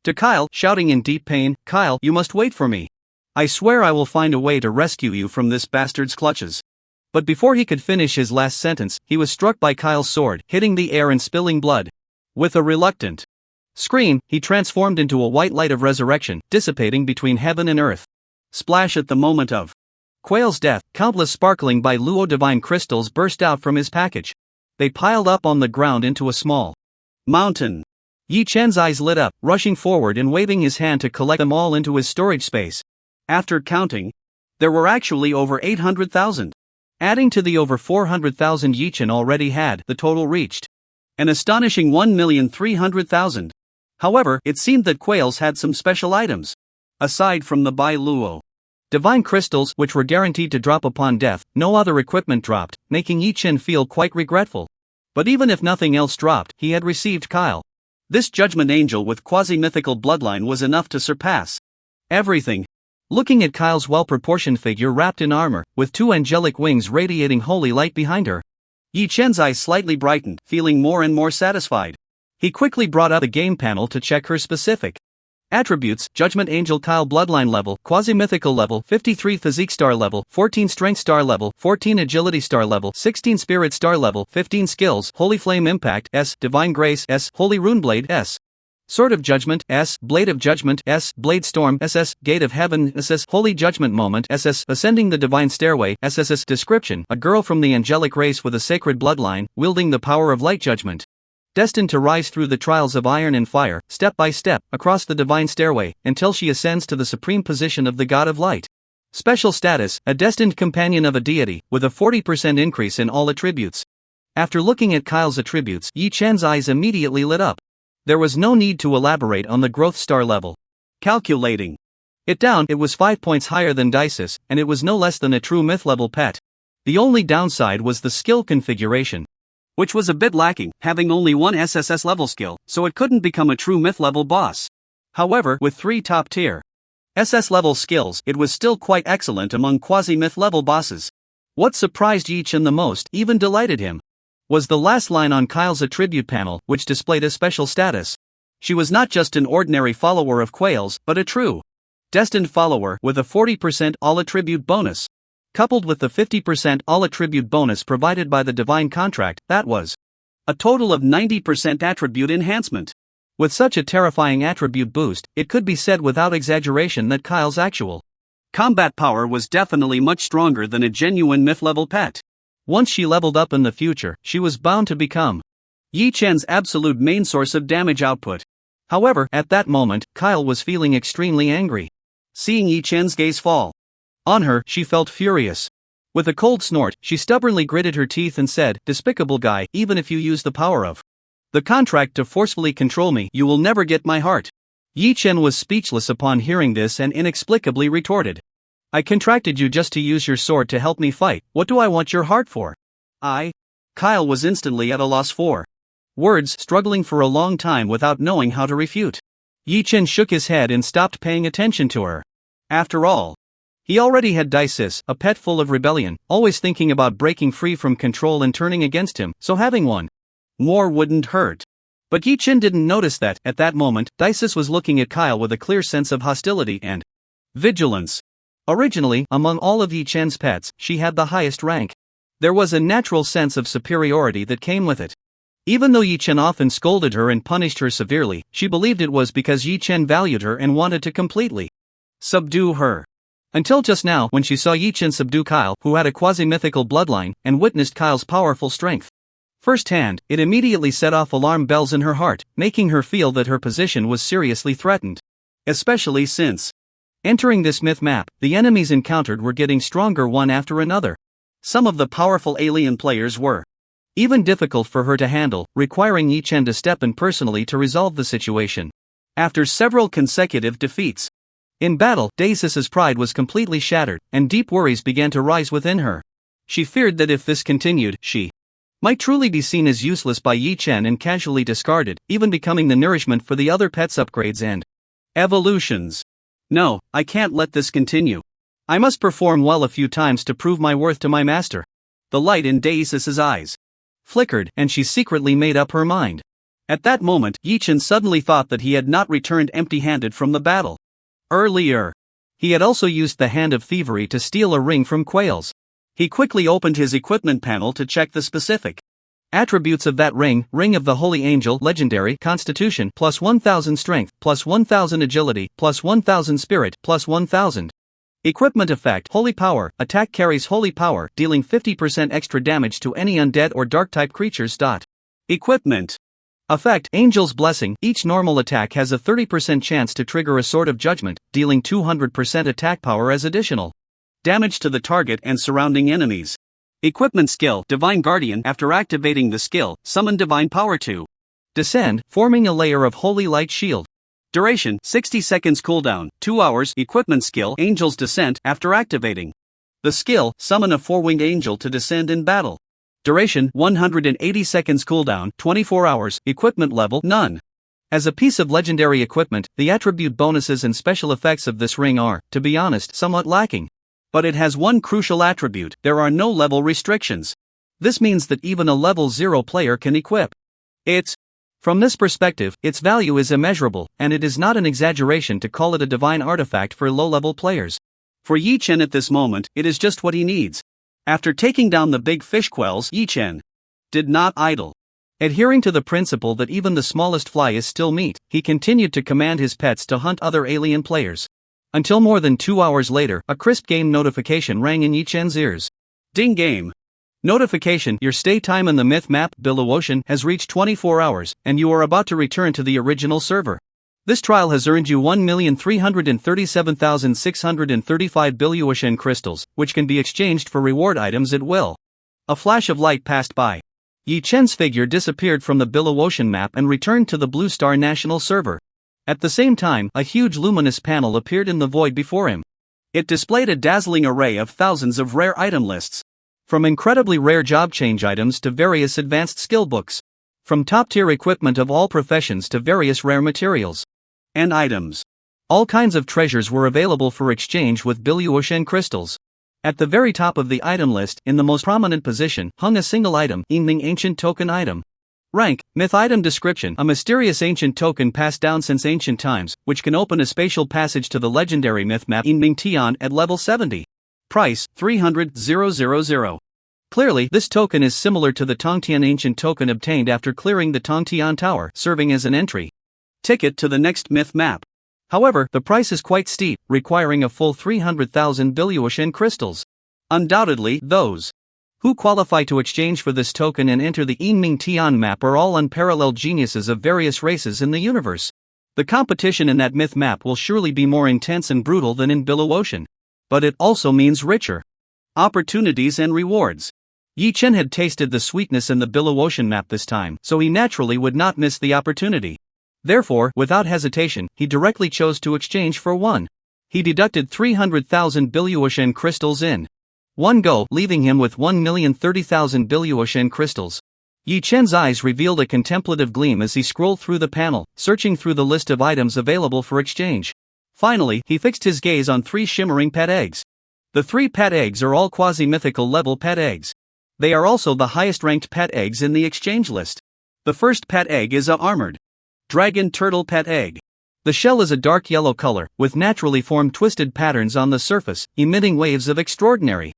To Kyle, shouting in deep pain, "Kyle, you must wait for me. I swear I will find a way to rescue you from this bastard's clutches." But before he could finish his last sentence, he was struck by Kyle's sword, hitting the air and spilling blood. With a reluctant scream, he transformed into a white light of resurrection, dissipating between heaven and earth. Splash! At the moment of Quail's death, countless sparkling by Luo divine crystals burst out from his package. They piled up on the ground into a small mountain. Yi Chen's eyes lit up, rushing forward and waving his hand to collect them all into his storage space. After counting, there were actually over 800,000. Adding to the over 400,000 Yi Chen already had, the total reached an astonishing 1,300,000. However, it seemed that Quails had some special items. Aside from the Bai Luo divine crystals, which were guaranteed to drop upon death, no other equipment dropped, making Yi Chen feel quite regretful. But even if nothing else dropped, he had received Kyle. This judgment angel with quasi-mythical bloodline was enough to surpass everything. Looking at Kyle's well-proportioned figure wrapped in armor, with two angelic wings radiating holy light behind her, Yi Chen's eyes slightly brightened, feeling more and more satisfied. He quickly brought up the game panel to check her specific attributes: Judgment Angel Kyle Bloodline level, Quasi-Mythical level, 53 Physique Star level, 14 Strength Star level, 14 Agility Star level, 16 Spirit Star level, 15 Skills: Holy Flame Impact S, Divine Grace S, Holy Runeblade S, Sword of Judgment S, Blade of Judgment S, Blade Storm SS, Gate of Heaven SS, Holy Judgment Moment SS, Ascending the Divine Stairway SSS. Description: a girl from the angelic race with a sacred bloodline, wielding the power of light judgment. Destined to rise through the trials of iron and fire, step by step, across the divine stairway, until she ascends to the supreme position of the God of Light. Special status: a destined companion of a deity, with a 40% increase in all attributes. After looking at Kyle's attributes, Yi Chen's eyes immediately lit up. There was no need to elaborate on the growth star level. Calculating it down, it was 5 points higher than Dices, and it was no less than a true myth level pet. The only downside was the skill configuration, which was a bit lacking, having only one SSS level skill, so it couldn't become a true myth level boss. However, with 3 top tier SS level skills, it was still quite excellent among quasi-myth level bosses. What surprised Yi Chen the most, even delighted him, was the last line on Kyle's attribute panel, which displayed a special status. She was not just an ordinary follower of Quails, but a true destined follower with a 40% all attribute bonus. Coupled with the 50% all-attribute bonus provided by the Divine Contract, that was a total of 90% attribute enhancement. With such a terrifying attribute boost, it could be said without exaggeration that Kyle's actual combat power was definitely much stronger than a genuine myth-level pet. Once she leveled up in the future, she was bound to become Yi Chen's absolute main source of damage output. However, at that moment, Kyle was feeling extremely angry. Seeing Yi Chen's gaze fall on her, she felt furious. With a cold snort, she stubbornly gritted her teeth and said, "Despicable guy, even if you use the power of the contract to forcefully control me, you will never get my heart." Yi Chen was speechless upon hearing this and inexplicably retorted, "I contracted you just to use your sword to help me fight. What do I want your heart for?" Kyle was instantly at a loss for words, struggling for a long time without knowing how to refute. Yi Chen shook his head and stopped paying attention to her. After all, he already had Dices, a pet full of rebellion, always thinking about breaking free from control and turning against him, so having one more wouldn't hurt. But Yi Chen didn't notice that, at that moment, Dices was looking at Kyle with a clear sense of hostility and vigilance. Originally, among all of Yi Chen's pets, she had the highest rank. There was a natural sense of superiority that came with it. Even though Yi Chen often scolded her and punished her severely, she believed it was because Yi Chen valued her and wanted to completely subdue her. Until just now, when she saw Yi Chen subdue Kyle, who had a quasi-mythical bloodline, and witnessed Kyle's powerful strength firsthand, it immediately set off alarm bells in her heart, making her feel that her position was seriously threatened. Especially since entering this myth map, the enemies encountered were getting stronger one after another. Some of the powerful alien players were even difficult for her to handle, requiring Yi Chen to step in personally to resolve the situation. After several consecutive defeats in battle, Daces's pride was completely shattered, and deep worries began to rise within her. She feared that if this continued, she might truly be seen as useless by Yi Chen and casually discarded, even becoming the nourishment for the other pets' upgrades and evolutions. "No, I can't let this continue. I must perform well a few times to prove my worth to my master." The light in Daces's eyes flickered, and she secretly made up her mind. At that moment, Yi-Chen suddenly thought that he had not returned empty-handed from the battle. Earlier, he had also used the Hand of Thievery to steal a ring from Quails. He quickly opened his equipment panel to check the specific attributes of that ring: Ring of the Holy Angel, Legendary, Constitution, plus 1000 Strength, plus 1000 Agility, plus 1000 Spirit, plus 1000. Equipment effect: Holy Power, attack carries Holy Power, dealing 50% extra damage to any undead or dark-type creatures. Equipment effect: Angel's Blessing, each normal attack has a 30% chance to trigger a Sword of Judgment, dealing 200% attack power as additional damage to the target and surrounding enemies. Equipment skill: Divine Guardian, after activating the skill, summon Divine Power to descend, forming a layer of Holy Light Shield. Duration: 60 seconds cooldown, 2 hours. Equipment skill: Angel's Descent, after activating the skill, summon a 4-winged angel to descend in battle. Duration: 180 seconds cooldown, 24 hours. Equipment level: none. As a piece of legendary equipment, the attribute bonuses and special effects of this ring are, to be honest, somewhat lacking. But it has one crucial attribute: there are no level restrictions. This means that even a level 0 player can equip it. From this perspective, its value is immeasurable, and it is not an exaggeration to call it a divine artifact for low-level players. For Yi-Chen at this moment, it is just what he needs. After taking down the big fish quells, Yi-Chen did not idle. Adhering to the principle that even the smallest fly is still meat, he continued to command his pets to hunt other alien players. Until more than 2 hours later, a crisp game notification rang in Yi-Chen's ears. Ding game. Notification: your stay time in the Myth Map Below Ocean has reached 24 hours, and you are about to return to the original server. This trial has earned you 1,337,635 Biluotian crystals, which can be exchanged for reward items at will. A flash of light passed by. Yi-Chen's figure disappeared from the Below Ocean map and returned to the Blue Star National server. At the same time, a huge luminous panel appeared in the void before him. It displayed a dazzling array of thousands of rare item lists. From incredibly rare job change items to various advanced skill books. From top-tier equipment of all professions to various rare materials and items. All kinds of treasures were available for exchange with Biluotian crystals. At the very top of the item list, in the most prominent position, hung a single item: Yingming Ancient Token Item. Rank: Myth Item. Description: a mysterious ancient token passed down since ancient times, which can open a spatial passage to the legendary myth map Yingming Tian at level 70. Price: 300,000. Clearly, this token is similar to the Tongtian ancient token obtained after clearing the Tongtian Tower, serving as an entry ticket to the next myth map. However, the price is quite steep, requiring a full 300,000 Biluotian crystals. Undoubtedly, those who qualify to exchange for this token and enter the Yingming Tian map are all unparalleled geniuses of various races in the universe. The competition in that myth map will surely be more intense and brutal than in Biluotian. But it also means richer opportunities and rewards. Yi-Chen had tasted the sweetness in the Biluotian map this time, so he naturally would not miss the opportunity. Therefore, without hesitation, he directly chose to exchange for one. He deducted 300,000 Biluotian crystals in one go, leaving him with 1,030,000 Biluotian crystals. Yi-Chen's eyes revealed a contemplative gleam as he scrolled through the panel, searching through the list of items available for exchange. Finally, he fixed his gaze on 3 shimmering pet eggs. The 3 pet eggs are all quasi-mythical level pet eggs. They are also the highest-ranked pet eggs in the exchange list. The first pet egg is a armored dragon turtle pet egg. The shell is a dark yellow color, with naturally formed twisted patterns on the surface, emitting waves of extraordinary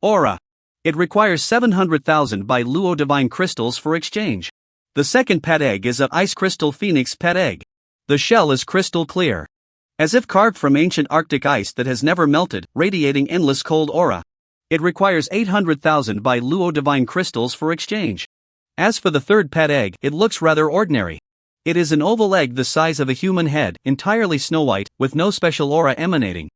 aura. It requires 700,000 by Luo divine crystals for exchange. The second pet egg is a ice crystal phoenix pet egg. The shell is crystal clear, as if carved from ancient Arctic ice that has never melted, radiating endless cold aura. It requires 800,000 by Luo divine crystals for exchange. As for the third pet egg, it looks rather ordinary. It is an oval egg the size of a human head, entirely snow white, with no special aura emanating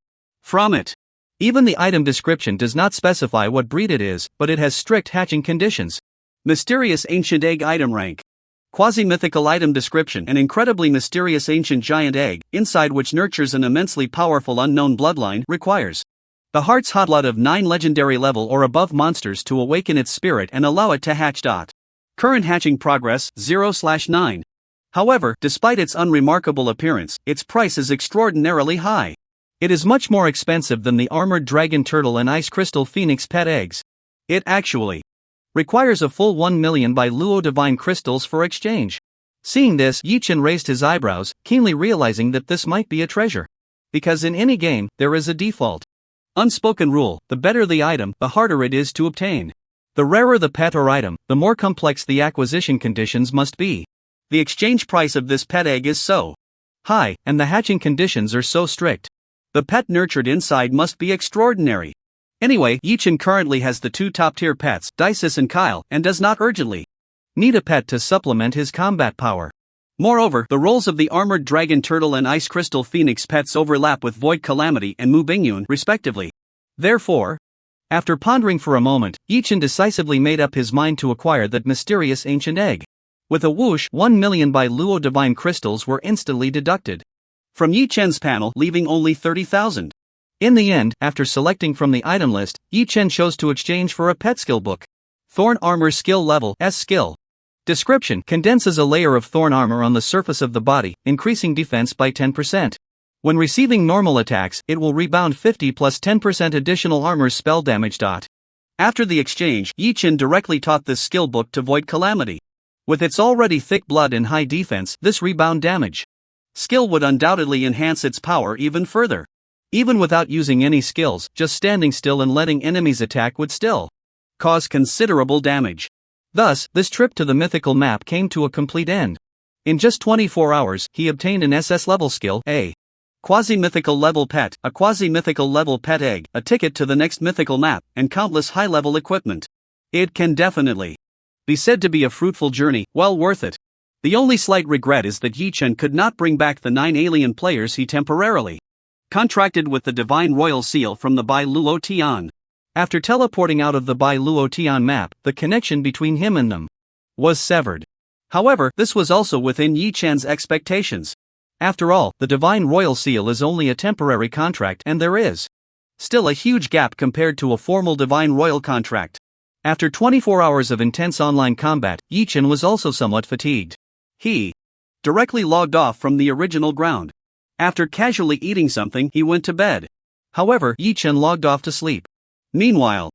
from it. Even the item description does not specify what breed it is, but it has strict hatching conditions. Mysterious ancient egg item rank. Quasi-mythical item description: an incredibly mysterious ancient giant egg, inside which nurtures an immensely powerful unknown bloodline, requires the heart's hot lot of 9 legendary level or above monsters to awaken its spirit and allow it to hatch. Current hatching progress, 0/9. However, despite its unremarkable appearance, its price is extraordinarily high. It is much more expensive than the armored dragon turtle and ice crystal phoenix pet eggs. It actually requires a full 1 million by Luo divine crystals for exchange. Seeing this, Yi-Chen raised his eyebrows, keenly realizing that this might be a treasure. Because in any game, there is a default unspoken rule: the better the item, the harder it is to obtain. The rarer the pet or item, the more complex the acquisition conditions must be. The exchange price of this pet egg is so high, and the hatching conditions are so strict. The pet nurtured inside must be extraordinary. Anyway, Yi-Chen currently has the two top-tier pets, Dices and Kyle, and does not urgently need a pet to supplement his combat power. Moreover, the roles of the Armored Dragon Turtle and Ice Crystal Phoenix pets overlap with Void Calamity and Mu Bingyun, respectively. Therefore, after pondering for a moment, Yi-Chen decisively made up his mind to acquire that mysterious ancient egg. With a whoosh, 1 million by Luo Divine Crystals were instantly deducted from Yi-Chen's panel, leaving only 30,000. In the end, after selecting from the item list, Yi-Chen chose to exchange for a pet skill book. Thorn Armor Skill Level S Skill. Description: condenses a layer of thorn armor on the surface of the body, increasing defense by 10%. When receiving normal attacks, it will rebound 50 plus 10% additional armor spell damage. After the exchange, Yi-Chen directly taught this skill book to Void Calamity. With its already thick blood and high defense, this rebound damage skill would undoubtedly enhance its power even further. Even without using any skills, just standing still and letting enemies attack would still cause considerable damage. Thus, this trip to the mythical map came to a complete end. In just 24 hours, he obtained an SS level skill, a quasi-mythical level pet, a quasi-mythical level pet egg, a ticket to the next mythical map, and countless high-level equipment. It can definitely be said to be a fruitful journey, well worth it. The only slight regret is that Yi-Chen could not bring back the 9 alien players he temporarily contracted with the Divine Royal Seal from the Bai Luo Tian. After teleporting out of the Bai Luo Tian map, the connection between him and them was severed. However, this was also within Yi-Chen's expectations. After all, the Divine Royal Seal is only a temporary contract and there is still a huge gap compared to a formal Divine Royal contract. After 24 hours of intense online combat, Yi-Chen was also somewhat fatigued. He directly logged off from the original ground. After casually eating something, he went to bed. However, Yi-Chen logged off to sleep. Meanwhile,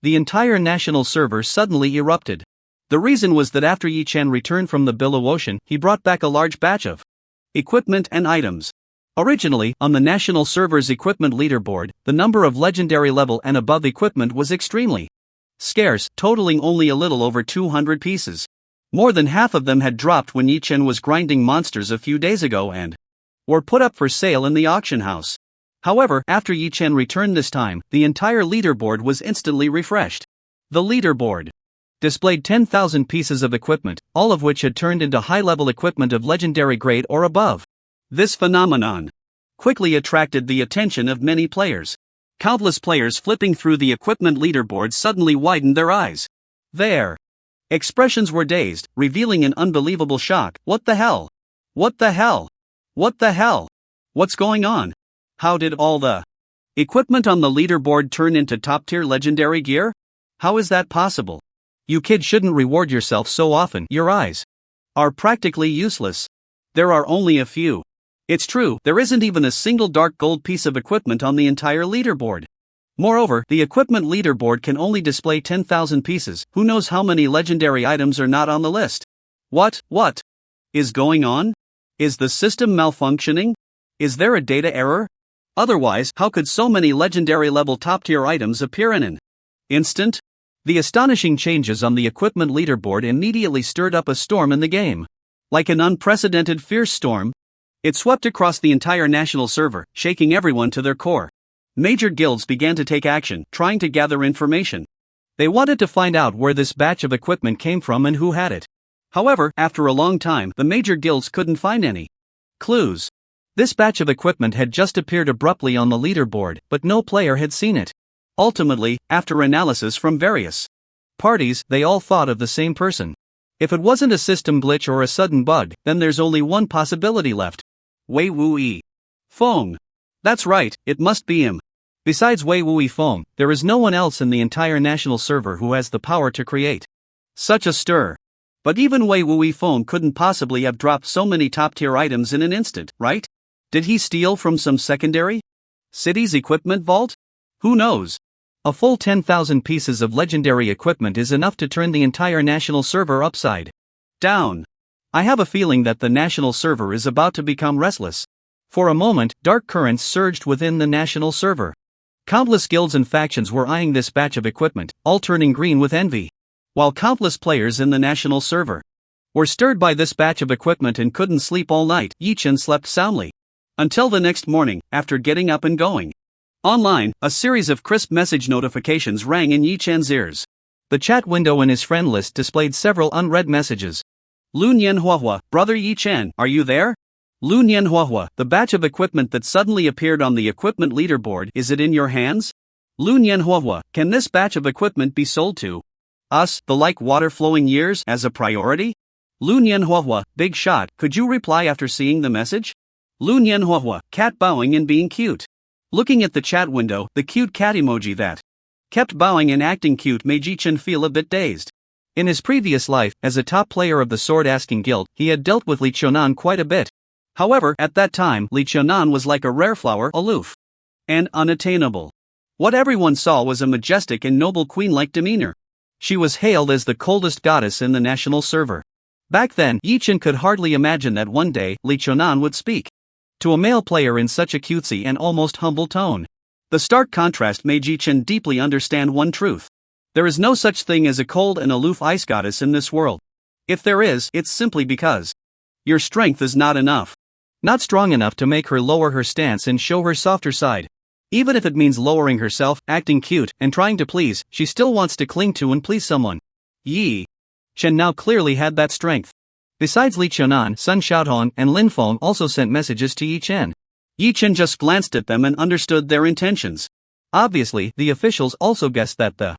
the entire national server suddenly erupted. The reason was that after Yi-Chen returned from the Billow Ocean, he brought back a large batch of equipment and items. Originally, on the national server's equipment leaderboard, the number of legendary level and above equipment was extremely scarce, totaling only a little over 200 pieces. More than half of them had dropped when Yi-Chen was grinding monsters a few days ago and were put up for sale in the auction house. However, after Yi-Chen returned this time, the entire leaderboard was instantly refreshed. The leaderboard displayed 10,000 pieces of equipment, all of which had turned into high-level equipment of legendary grade or above. This phenomenon quickly attracted the attention of many players. Countless players flipping through the equipment leaderboard suddenly widened their eyes. Their expressions were dazed, revealing an unbelievable shock. What the hell? What the hell? What the hell? What's going on? How did all the equipment on the leaderboard turn into top-tier legendary gear? How is that possible? You kids shouldn't reward yourself so often. Your eyes are practically useless. There are only a few. It's true, there isn't even a single dark gold piece of equipment on the entire leaderboard. Moreover, the equipment leaderboard can only display 10,000 pieces. Who knows how many legendary items are not on the list? What is going on? Is the system malfunctioning? Is there a data error? Otherwise, how could so many legendary level top-tier items appear in an instant? The astonishing changes on the equipment leaderboard immediately stirred up a storm in the game. Like an unprecedented fierce storm, it swept across the entire national server, shaking everyone to their core. Major guilds began to take action, trying to gather information. They wanted to find out where this batch of equipment came from and who had it. However, after a long time, the major guilds couldn't find any clues. This batch of equipment had just appeared abruptly on the leaderboard, but no player had seen it. Ultimately, after analysis from various parties, they all thought of the same person. If it wasn't a system glitch or a sudden bug, then there's only one possibility left. Wei Wuyi Feng. That's right, it must be him. Besides Wei Wuyi Feng, there is no one else in the entire national server who has the power to create such a stir. But even Wei Wuyi Feng couldn't possibly have dropped so many top-tier items in an instant, right? Did he steal from some secondary city's equipment vault? Who knows? A full 10,000 pieces of legendary equipment is enough to turn the entire national server upside down. I have a feeling that the national server is about to become restless. For a moment, dark currents surged within the national server. Countless guilds and factions were eyeing this batch of equipment, all turning green with envy. While countless players in the national server were stirred by this batch of equipment and couldn't sleep all night, Yi-Chen slept soundly. Until the next morning, after getting up and going online, a series of crisp message notifications rang in Yi-Chen's ears. The chat window in his friend list displayed several unread messages. Lun Yanhuahua, brother Yi-Chen, are you there? Lun Yanhuahua, the batch of equipment that suddenly appeared on the equipment leaderboard, is it in your hands? Lun Yanhuahua, can this batch of equipment be sold to us, the like water flowing years, as a priority? Lun Yanhuahua, big shot, could you reply after seeing the message? Lun Yanhuahua, cat bowing and being cute. Looking at the chat window, the cute cat emoji that kept bowing and acting cute made Yi-Chen feel a bit dazed. In his previous life, as a top player of the sword-asking guild, he had dealt with Li Chonan quite a bit. However, at that time, Li Chonan was like a rare flower, aloof and unattainable. What everyone saw was a majestic and noble queen-like demeanor. She was hailed as the coldest goddess in the national server. Back then, Yi-Chen could hardly imagine that one day, Li Chonan would speak to a male player in such a cutesy and almost humble tone. The stark contrast made Yi-Chen deeply understand one truth. There is no such thing as a cold and aloof ice goddess in this world. If there is, it's simply because your strength is not enough. Not strong enough to make her lower her stance and show her softer side. Even if it means lowering herself, acting cute, and trying to please, she still wants to cling to and please someone. Yi-Chen now clearly had that strength. Besides Li Chonan, Sun Xiaohong and Lin Feng also sent messages to Yi-Chen. Yi-Chen just glanced at them and understood their intentions. Obviously, the officials also guessed that the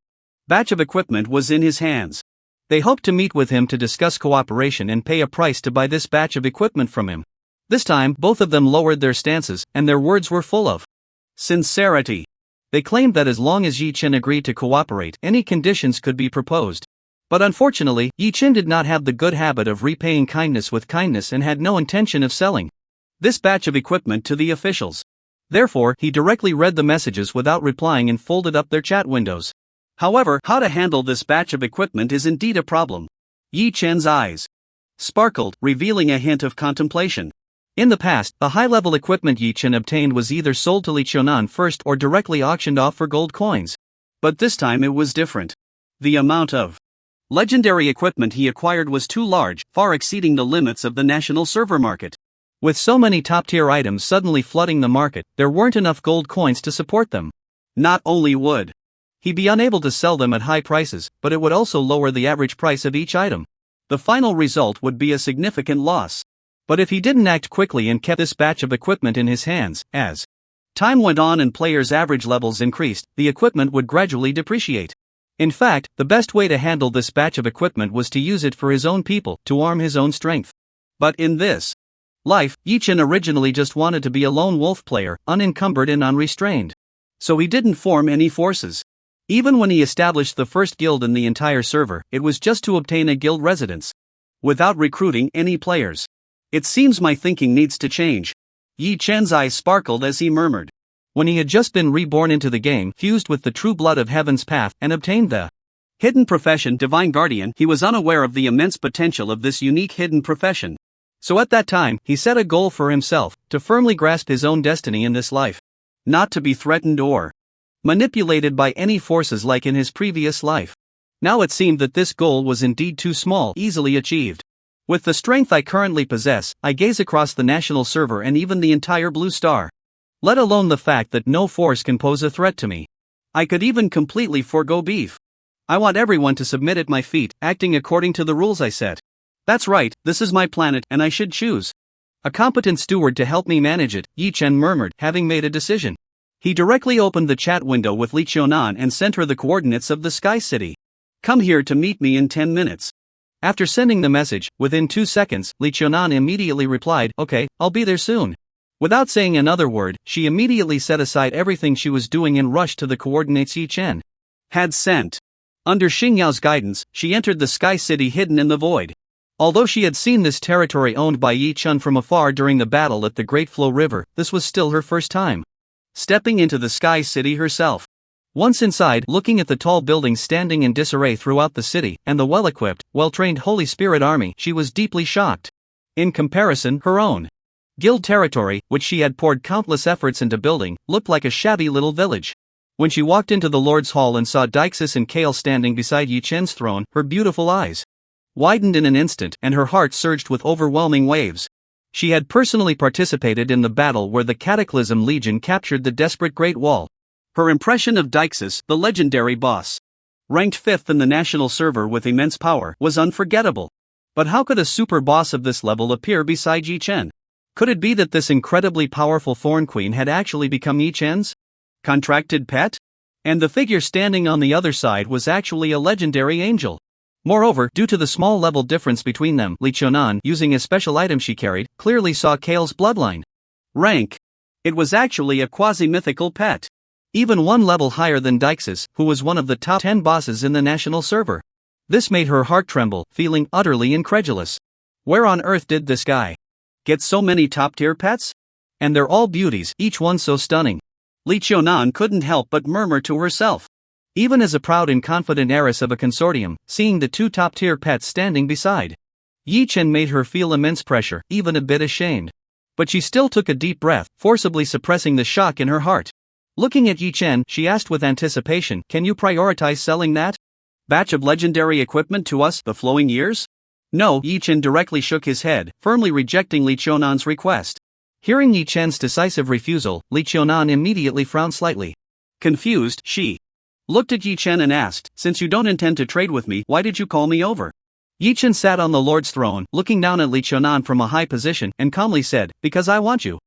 batch of equipment was in his hands. They hoped to meet with him to discuss cooperation and pay a price to buy this batch of equipment from him. This time, both of them lowered their stances, and their words were full of sincerity. They claimed that as long as Yi-Chen agreed to cooperate, any conditions could be proposed. But unfortunately, Yi-Chen did not have the good habit of repaying kindness with kindness and had no intention of selling this batch of equipment to the officials. Therefore, he directly read the messages without replying and folded up their chat windows. However, how to handle this batch of equipment is indeed a problem. Yi-Chen's eyes sparkled, revealing a hint of contemplation. In the past, the high-level equipment Yi-Chen obtained was either sold to Li Chonan first or directly auctioned off for gold coins. But this time it was different. The amount of legendary equipment he acquired was too large, far exceeding the limits of the national server market. With so many top-tier items suddenly flooding the market, there weren't enough gold coins to support them. Not only would he be unable to sell them at high prices, but it would also lower the average price of each item. The final result would be a significant loss. But if he didn't act quickly and kept this batch of equipment in his hands, as time went on and players' average levels increased, the equipment would gradually depreciate. In fact, the best way to handle this batch of equipment was to use it for his own people, to arm his own strength. But in this life, Yi-Chen originally just wanted to be a lone wolf player, unencumbered and unrestrained. So he didn't form any forces. Even when he established the first guild in the entire server, it was just to obtain a guild residence, without recruiting any players. It seems my thinking needs to change. Yi-Chen's eyes sparkled as he murmured. When he had just been reborn into the game, fused with the true blood of Heaven's Path, and obtained the hidden profession Divine Guardian, he was unaware of the immense potential of this unique hidden profession. So at that time, he set a goal for himself, to firmly grasp his own destiny in this life. Not to be threatened or manipulated by any forces like in his previous life. Now it seemed that this goal was indeed too small, easily achieved. With the strength I currently possess, I gaze across the national server and even the entire blue star. Let alone the fact that no force can pose a threat to me. I could even completely forego beef. I want everyone to submit at my feet, acting according to the rules I set. That's right, this is my planet and I should choose a competent steward to help me manage it, Yi-Chen murmured, having made a decision. He directly opened the chat window with Li Chonan and sent her the coordinates of the Sky City. Come here to meet me in 10 minutes. After sending the message, within 2 seconds, Li Chonan immediately replied, okay, I'll be there soon. Without saying another word, she immediately set aside everything she was doing and rushed to the coordinates Yi-Chen had sent. Under Xingyao's guidance, she entered the Sky City hidden in the void. Although she had seen this territory owned by Yi-Chen from afar during the battle at the Great Flow River, this was still her first time stepping into the Sky City herself. Once inside, looking at the tall buildings standing in disarray throughout the city, and the well-equipped, well-trained Holy Spirit army, she was deeply shocked. In comparison, her own guild territory, which she had poured countless efforts into building, looked like a shabby little village. When she walked into the Lord's Hall and saw Deixis and Kale standing beside Yi Chen's throne, her beautiful eyes widened in an instant, and her heart surged with overwhelming waves. She had personally participated in the battle where the Cataclysm Legion captured the desperate Great Wall. Her impression of Deixis, the legendary boss, ranked 5th in the national server with immense power, was unforgettable. But how could a super boss of this level appear beside Yi Chen? Could it be that this incredibly powerful Thorn Queen had actually become Yi Chen's contracted pet? And the figure standing on the other side was actually a legendary angel. Moreover, due to the small level difference between them, Li Qiunan, using a special item she carried, clearly saw Kale's bloodline rank. It was actually a quasi-mythical pet. Even one level higher than Deixis, who was one of the top 10 bosses in the national server. This made her heart tremble, feeling utterly incredulous. Where on earth did this guy get so many top-tier pets? And they're all beauties, each one so stunning. Li Qiunan couldn't help but murmur to herself. Even as a proud and confident heiress of a consortium, seeing the 2 top-tier pets standing beside Yi Chen made her feel immense pressure, even a bit ashamed. But she still took a deep breath, forcibly suppressing the shock in her heart. Looking at Yi Chen, she asked with anticipation, "Can you prioritize selling that batch of legendary equipment to us, the flowing years?" No, Yi Chen directly shook his head, firmly rejecting Li Qiunan's request. Hearing Yi Chen's decisive refusal, Li Qiunan immediately frowned slightly. Confused, she looked at Yi Chen and asked, "Since you don't intend to trade with me, why did you call me over?" Yi Chen sat on the Lord's throne, looking down at Li Qiunan from a high position, and calmly said, "Because I want you."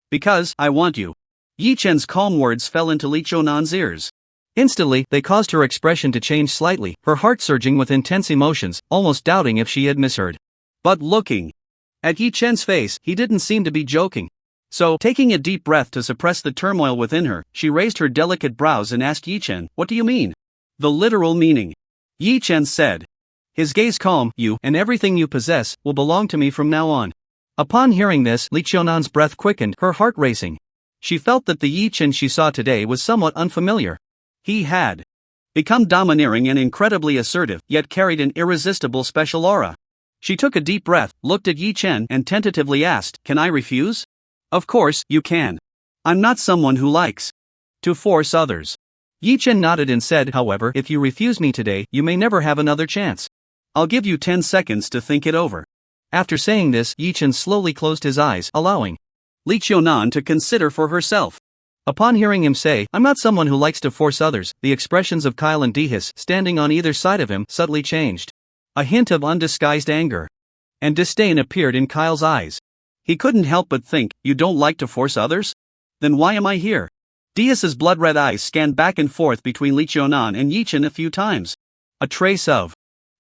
"Because I want you." Yi Chen's calm words fell into Li Qiunan's ears. Instantly, they caused her expression to change slightly, her heart surging with intense emotions, almost doubting if she had misheard. But looking at Yi Chen's face, he didn't seem to be joking. So, taking a deep breath to suppress the turmoil within her, she raised her delicate brows and asked Yi Chen, "What do you mean?" "The literal meaning," Yi Chen said. His gaze calm, "You, and everything you possess, will belong to me from now on." Upon hearing this, Li Qiunan's breath quickened, her heart racing. She felt that the Yi Chen she saw today was somewhat unfamiliar. He had become domineering and incredibly assertive, yet carried an irresistible special aura. She took a deep breath, looked at Yi Chen, and tentatively asked, "Can I refuse?" "Of course, you can. I'm not someone who likes to force others." Yi Chen nodded and said, "However, if you refuse me today, you may never have another chance. I'll give you 10 seconds to think it over." After saying this, Yi Chen slowly closed his eyes, allowing Li Qiunan to consider for herself. Upon hearing him say, "I'm not someone who likes to force others," the expressions of Kyle and Deixis, standing on either side of him, subtly changed. A hint of undisguised anger and disdain appeared in Kyle's eyes. He couldn't help but think, "You don't like to force others? Then why am I here?" Deixis' blood-red eyes scanned back and forth between Li Qiunan and Yi Chen a few times. A trace of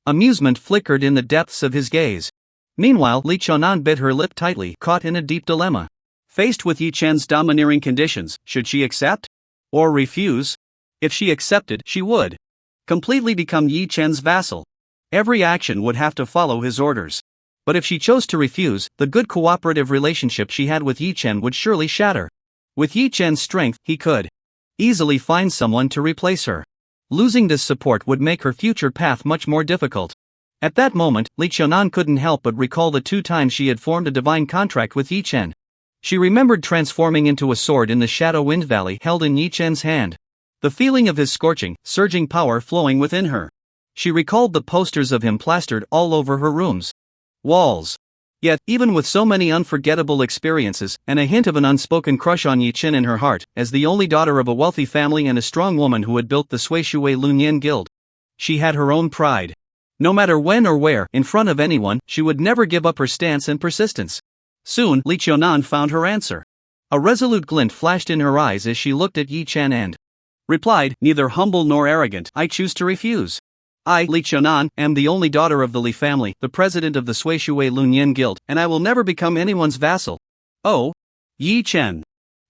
amusement flickered in the depths of his gaze. Meanwhile, Li Qiunan bit her lip tightly, caught in a deep dilemma. Faced with Yi Chen's domineering conditions, should she accept or refuse? If she accepted, she would completely become Yi Chen's vassal. Every action would have to follow his orders. But if she chose to refuse, the good cooperative relationship she had with Yi Chen would surely shatter. With Yi Chen's strength, he could easily find someone to replace her. Losing this support would make her future path much more difficult. At that moment, Li Qiunan couldn't help but recall the 2 times she had formed a divine contract with Yi Chen. She remembered transforming into a sword in the Shadow Wind Valley held in Yi Chen's hand. The feeling of his scorching, surging power flowing within her. She recalled the posters of him plastered all over her room's walls. Yet, even with so many unforgettable experiences, and a hint of an unspoken crush on Yi Chen in her heart, as the only daughter of a wealthy family and a strong woman who had built the Sui Shui Lunyan Guild, she had her own pride. No matter when or where, in front of anyone, she would never give up her stance and persistence. Soon, Li Qiunan found her answer. A resolute glint flashed in her eyes as she looked at Yi Chen and replied, "Neither humble nor arrogant, I choose to refuse. I, Li Qiunan, am the only daughter of the Li family, the president of the Sui Shui Lunyan Guild, and I will never become anyone's vassal." "Oh?" Yi Chen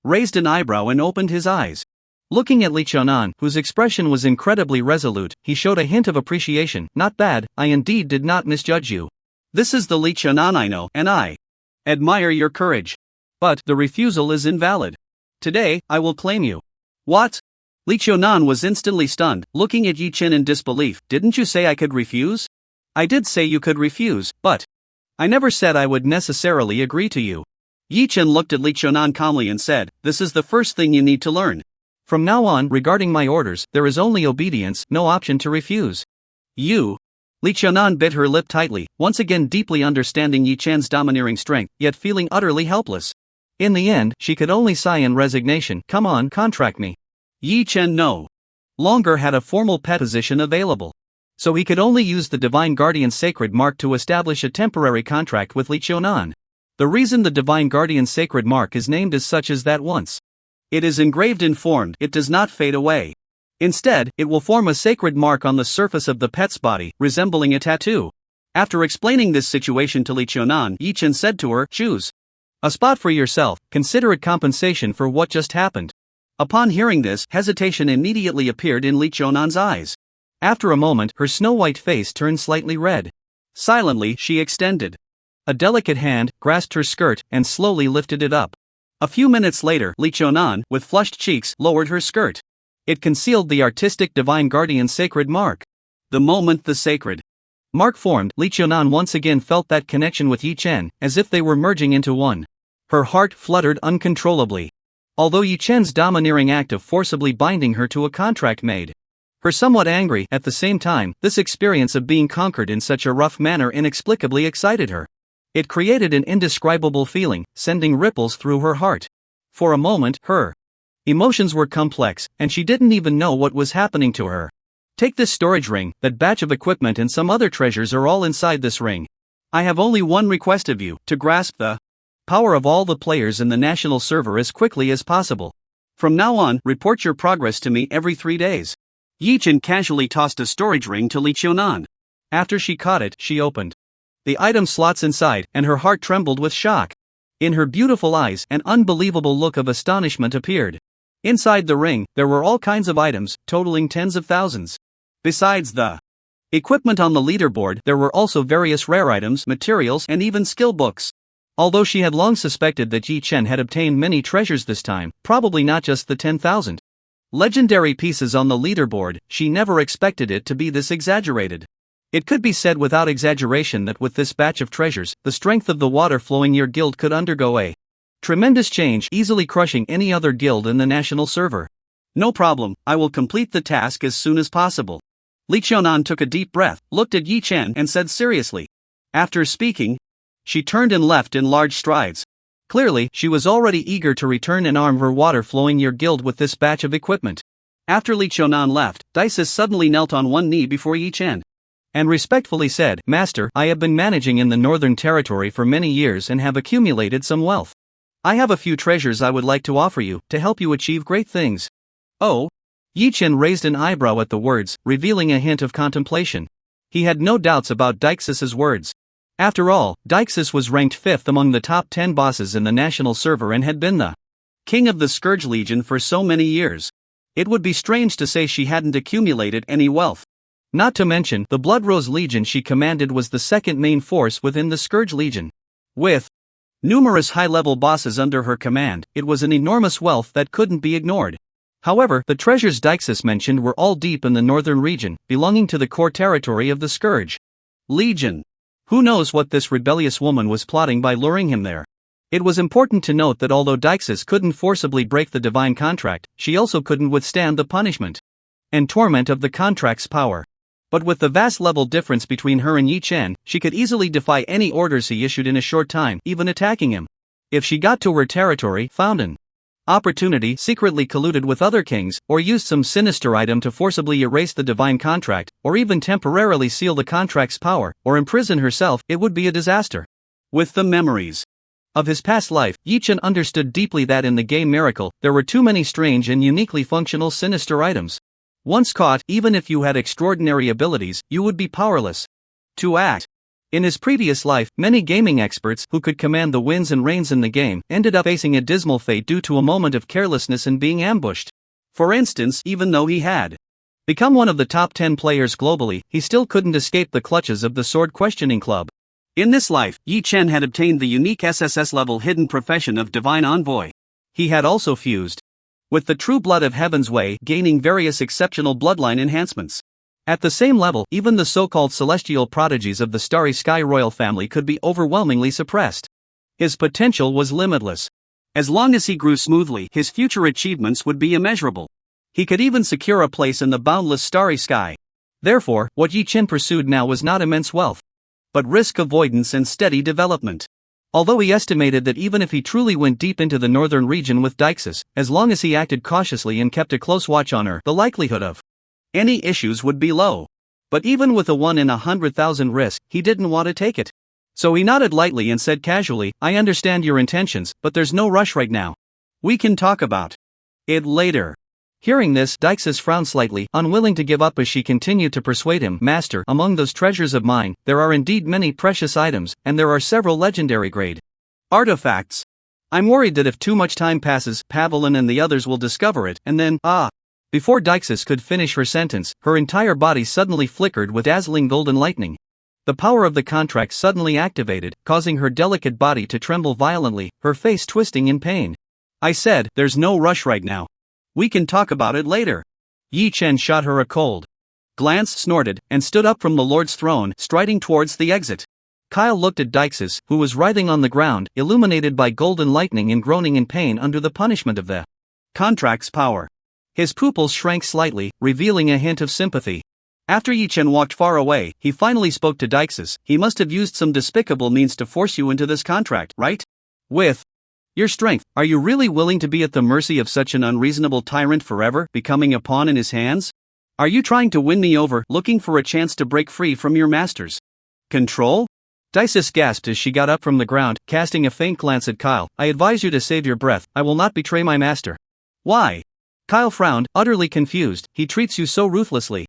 raised an eyebrow and opened his eyes. Looking at Li Qiunan, whose expression was incredibly resolute, he showed a hint of appreciation. "Not bad, I indeed did not misjudge you. This is the Li Qiunan I know, and I admire your courage. But the refusal is invalid. Today, I will claim you." "What?" Li Qiunan was instantly stunned, looking at Yi Chen in disbelief. Didn't you say I could refuse? I did say you could refuse, but I never said I would necessarily agree to you. Yi Chen looked at Li Qiunan calmly and said, this is the first thing you need to learn. From now on, regarding my orders, there is only obedience, no option to refuse. You. Li Qiunan bit her lip tightly, once again deeply understanding Yi Chen's domineering strength, yet feeling utterly helpless. In the end, she could only sigh in resignation. Come on, contract me. Yi Chen no longer had a formal pet position available, so he could only use the Divine Guardian's sacred mark to establish a temporary contract with Li Qiunan. The reason the Divine Guardian's sacred mark is named as such is that once it is engraved and formed, it does not fade away. Instead, it will form a sacred mark on the surface of the pet's body, resembling a tattoo. After explaining this situation to Li Qiunan, Yi Chen said to her, choose a spot for yourself, consider it compensation for what just happened. Upon hearing this, hesitation immediately appeared in Li Qiunan's eyes. After a moment, her snow-white face turned slightly red. Silently, she extended a delicate hand, grasped her skirt, and slowly lifted it up. A few minutes later, Li Qiunan, with flushed cheeks, lowered her skirt. It concealed the artistic Divine Guardian's sacred mark. The moment the sacred mark formed, Li Qiunan once again felt that connection with Yi Chen, as if they were merging into one. Her heart fluttered uncontrollably. Although Yi Chen's domineering act of forcibly binding her to a contract made her somewhat angry, at the same time, this experience of being conquered in such a rough manner inexplicably excited her. It created an indescribable feeling, sending ripples through her heart. For a moment, her emotions were complex, and she didn't even know what was happening to her. Take this storage ring, that batch of equipment and some other treasures are all inside this ring. I have only one request of you, to grasp the power of all the players in the national server as quickly as possible. From now on, report your progress to me every 3 days. Yi Chen casually tossed a storage ring to Li Qiunan. After she caught it, she opened the item slots inside, and her heart trembled with shock. In her beautiful eyes, an unbelievable look of astonishment appeared. Inside the ring, there were all kinds of items, totaling tens of thousands. Besides the equipment on the leaderboard, there were also various rare items, materials, and even skill books. Although she had long suspected that Yi Chen had obtained many treasures this time, probably not just the 10,000 legendary pieces on the leaderboard, she never expected it to be this exaggerated. It could be said without exaggeration that with this batch of treasures, the strength of the water-flowing Year Guild could undergo a tremendous change, easily crushing any other guild in the national server. No problem, I will complete the task as soon as possible. Li Qiunan took a deep breath, looked at Yi Chen, and said seriously. After speaking, she turned and left in large strides. Clearly, she was already eager to return and arm her water-flowing Year Guild with this batch of equipment. After Li Qiunan left, Dices suddenly knelt on one knee before Yi Chen and respectfully said, Master, I have been managing in the Northern Territory for many years and have accumulated some wealth. I have a few treasures I would like to offer you, to help you achieve great things. Oh? Yi Chen raised an eyebrow at the words, revealing a hint of contemplation. He had no doubts about Deixis's words. After all, Deixis was ranked 5th among the top 10 bosses in the national server and had been the king of the Scourge Legion for so many years. It would be strange to say she hadn't accumulated any wealth. Not to mention, the Bloodrose Legion she commanded was the second main force within the Scourge Legion. With numerous high-level bosses under her command, it was an enormous wealth that couldn't be ignored. However, the treasures Deixis mentioned were all deep in the northern region, belonging to the core territory of the Scourge Legion. Who knows what this rebellious woman was plotting by luring him there? It was important to note that although Deixis couldn't forcibly break the divine contract, she also couldn't withstand the punishment and torment of the contract's power. But with the vast level difference between her and Yi Chen, she could easily defy any orders he issued in a short time, even attacking him. If she got to her territory, found an opportunity, secretly colluded with other kings, or used some sinister item to forcibly erase the divine contract, or even temporarily seal the contract's power, or imprison herself, it would be a disaster. With the memories of his past life, Yi Chen understood deeply that in the game Miracle, there were too many strange and uniquely functional sinister items. Once caught, even if you had extraordinary abilities, you would be powerless to act. In his previous life, many gaming experts who could command the winds and rains in the game ended up facing a dismal fate due to a moment of carelessness and being ambushed. For instance, even though he had become one of the top 10 players globally, he still couldn't escape the clutches of the Sword Questioning Club. In this life, Yi Chen had obtained the unique SSS level hidden profession of Divine Envoy. He had also fused with the true blood of Heaven's Way gaining various exceptional bloodline enhancements. At the same level, even the so-called celestial prodigies of the Starry Sky royal family could be overwhelmingly suppressed. His potential was limitless. As long as he grew smoothly, his future achievements would be immeasurable. He could even secure a place in the boundless Starry Sky. Therefore, what Yi Chen pursued now was not immense wealth, but risk avoidance and steady development. Although he estimated that even if he truly went deep into the northern region with Deixis, as long as he acted cautiously and kept a close watch on her, the likelihood of any issues would be low. But even with a 1 in 100,000 risk, he didn't want to take it. So he nodded lightly and said casually, "I understand your intentions, but there's no rush right now. We can talk about it later." Hearing this, Deixis frowned slightly, unwilling to give up as she continued to persuade him, "Master, among those treasures of mine, there are indeed many precious items, and there are several legendary grade artifacts. I'm worried that if too much time passes, Pavelin and the others will discover it, and then, Before Deixis could finish her sentence, her entire body suddenly flickered with dazzling golden lightning. The power of the contract suddenly activated, causing her delicate body to tremble violently, her face twisting in pain. "I said, there's no rush right now. We can talk about it later." Yi Chen shot her a cold glance, snorted, and stood up from the Lord's throne, striding towards the exit. Kyle looked at Deixis, who was writhing on the ground, illuminated by golden lightning and groaning in pain under the punishment of the contract's power. His pupils shrank slightly, revealing a hint of sympathy. After Yi Chen walked far away, he finally spoke to Deixis. "He must have used some despicable means to force you into this contract, right? With your strength, are you really willing to be at the mercy of such an unreasonable tyrant forever, becoming a pawn in his hands? Are you trying to win me over, looking for a chance to break free from your master's control?" Deixis gasped as she got up from the ground, casting a faint glance at Kyle. "I advise you to save your breath. I will not betray my master." "Why?" Kyle frowned, utterly confused. "He treats you so ruthlessly.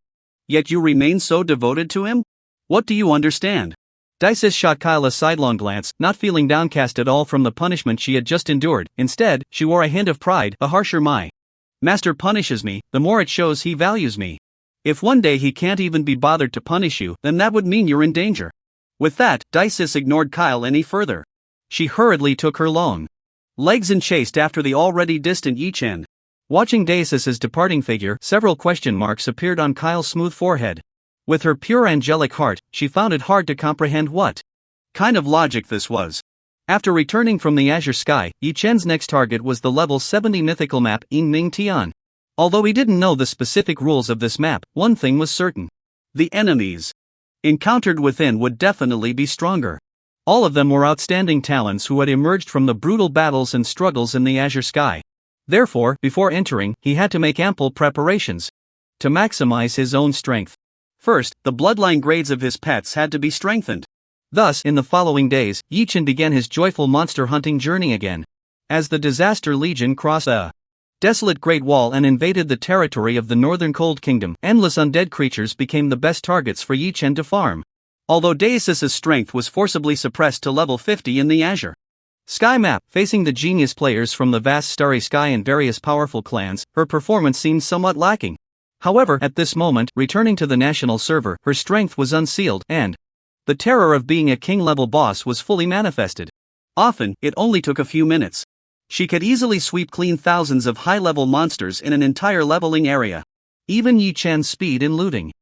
Yet you remain so devoted to him? What do you understand?" Deixis shot Kyle a sidelong glance, not feeling downcast at all from the punishment she had just endured. Instead, she wore a hint of pride. "The harsher my master punishes me, the more it shows he values me. If one day he can't even be bothered to punish you, then that would mean you're in danger." With that, Deixis ignored Kyle any further. She hurriedly took her long legs and chased after the already distant Yi Chen. Watching Deixis's departing figure, several question marks appeared on Kyle's smooth forehead. With her pure angelic heart, she found it hard to comprehend what kind of logic this was. After returning from the azure sky, Yi Chen's next target was the level 70 mythical map In Ning Tian. Although he didn't know the specific rules of this map, one thing was certain. The enemies encountered within would definitely be stronger. All of them were outstanding talents who had emerged from the brutal battles and struggles in the azure sky. Therefore, before entering, he had to make ample preparations to maximize his own strength. First, the bloodline grades of his pets had to be strengthened. Thus, in the following days, Yi Chen began his joyful monster hunting journey again. As the Disaster Legion crossed a desolate Great Wall and invaded the territory of the Northern Cold Kingdom, endless undead creatures became the best targets for Yi Chen to farm. Although Deixis's strength was forcibly suppressed to level 50 in the Azure Sky map, facing the genius players from the vast Starry Sky and various powerful clans, her performance seemed somewhat lacking. However, at this moment, returning to the national server, her strength was unsealed, and the terror of being a king-level boss was fully manifested. Often, it only took a few minutes. She could easily sweep clean thousands of high-level monsters in an entire leveling area. Even Yi Chen's speed in looting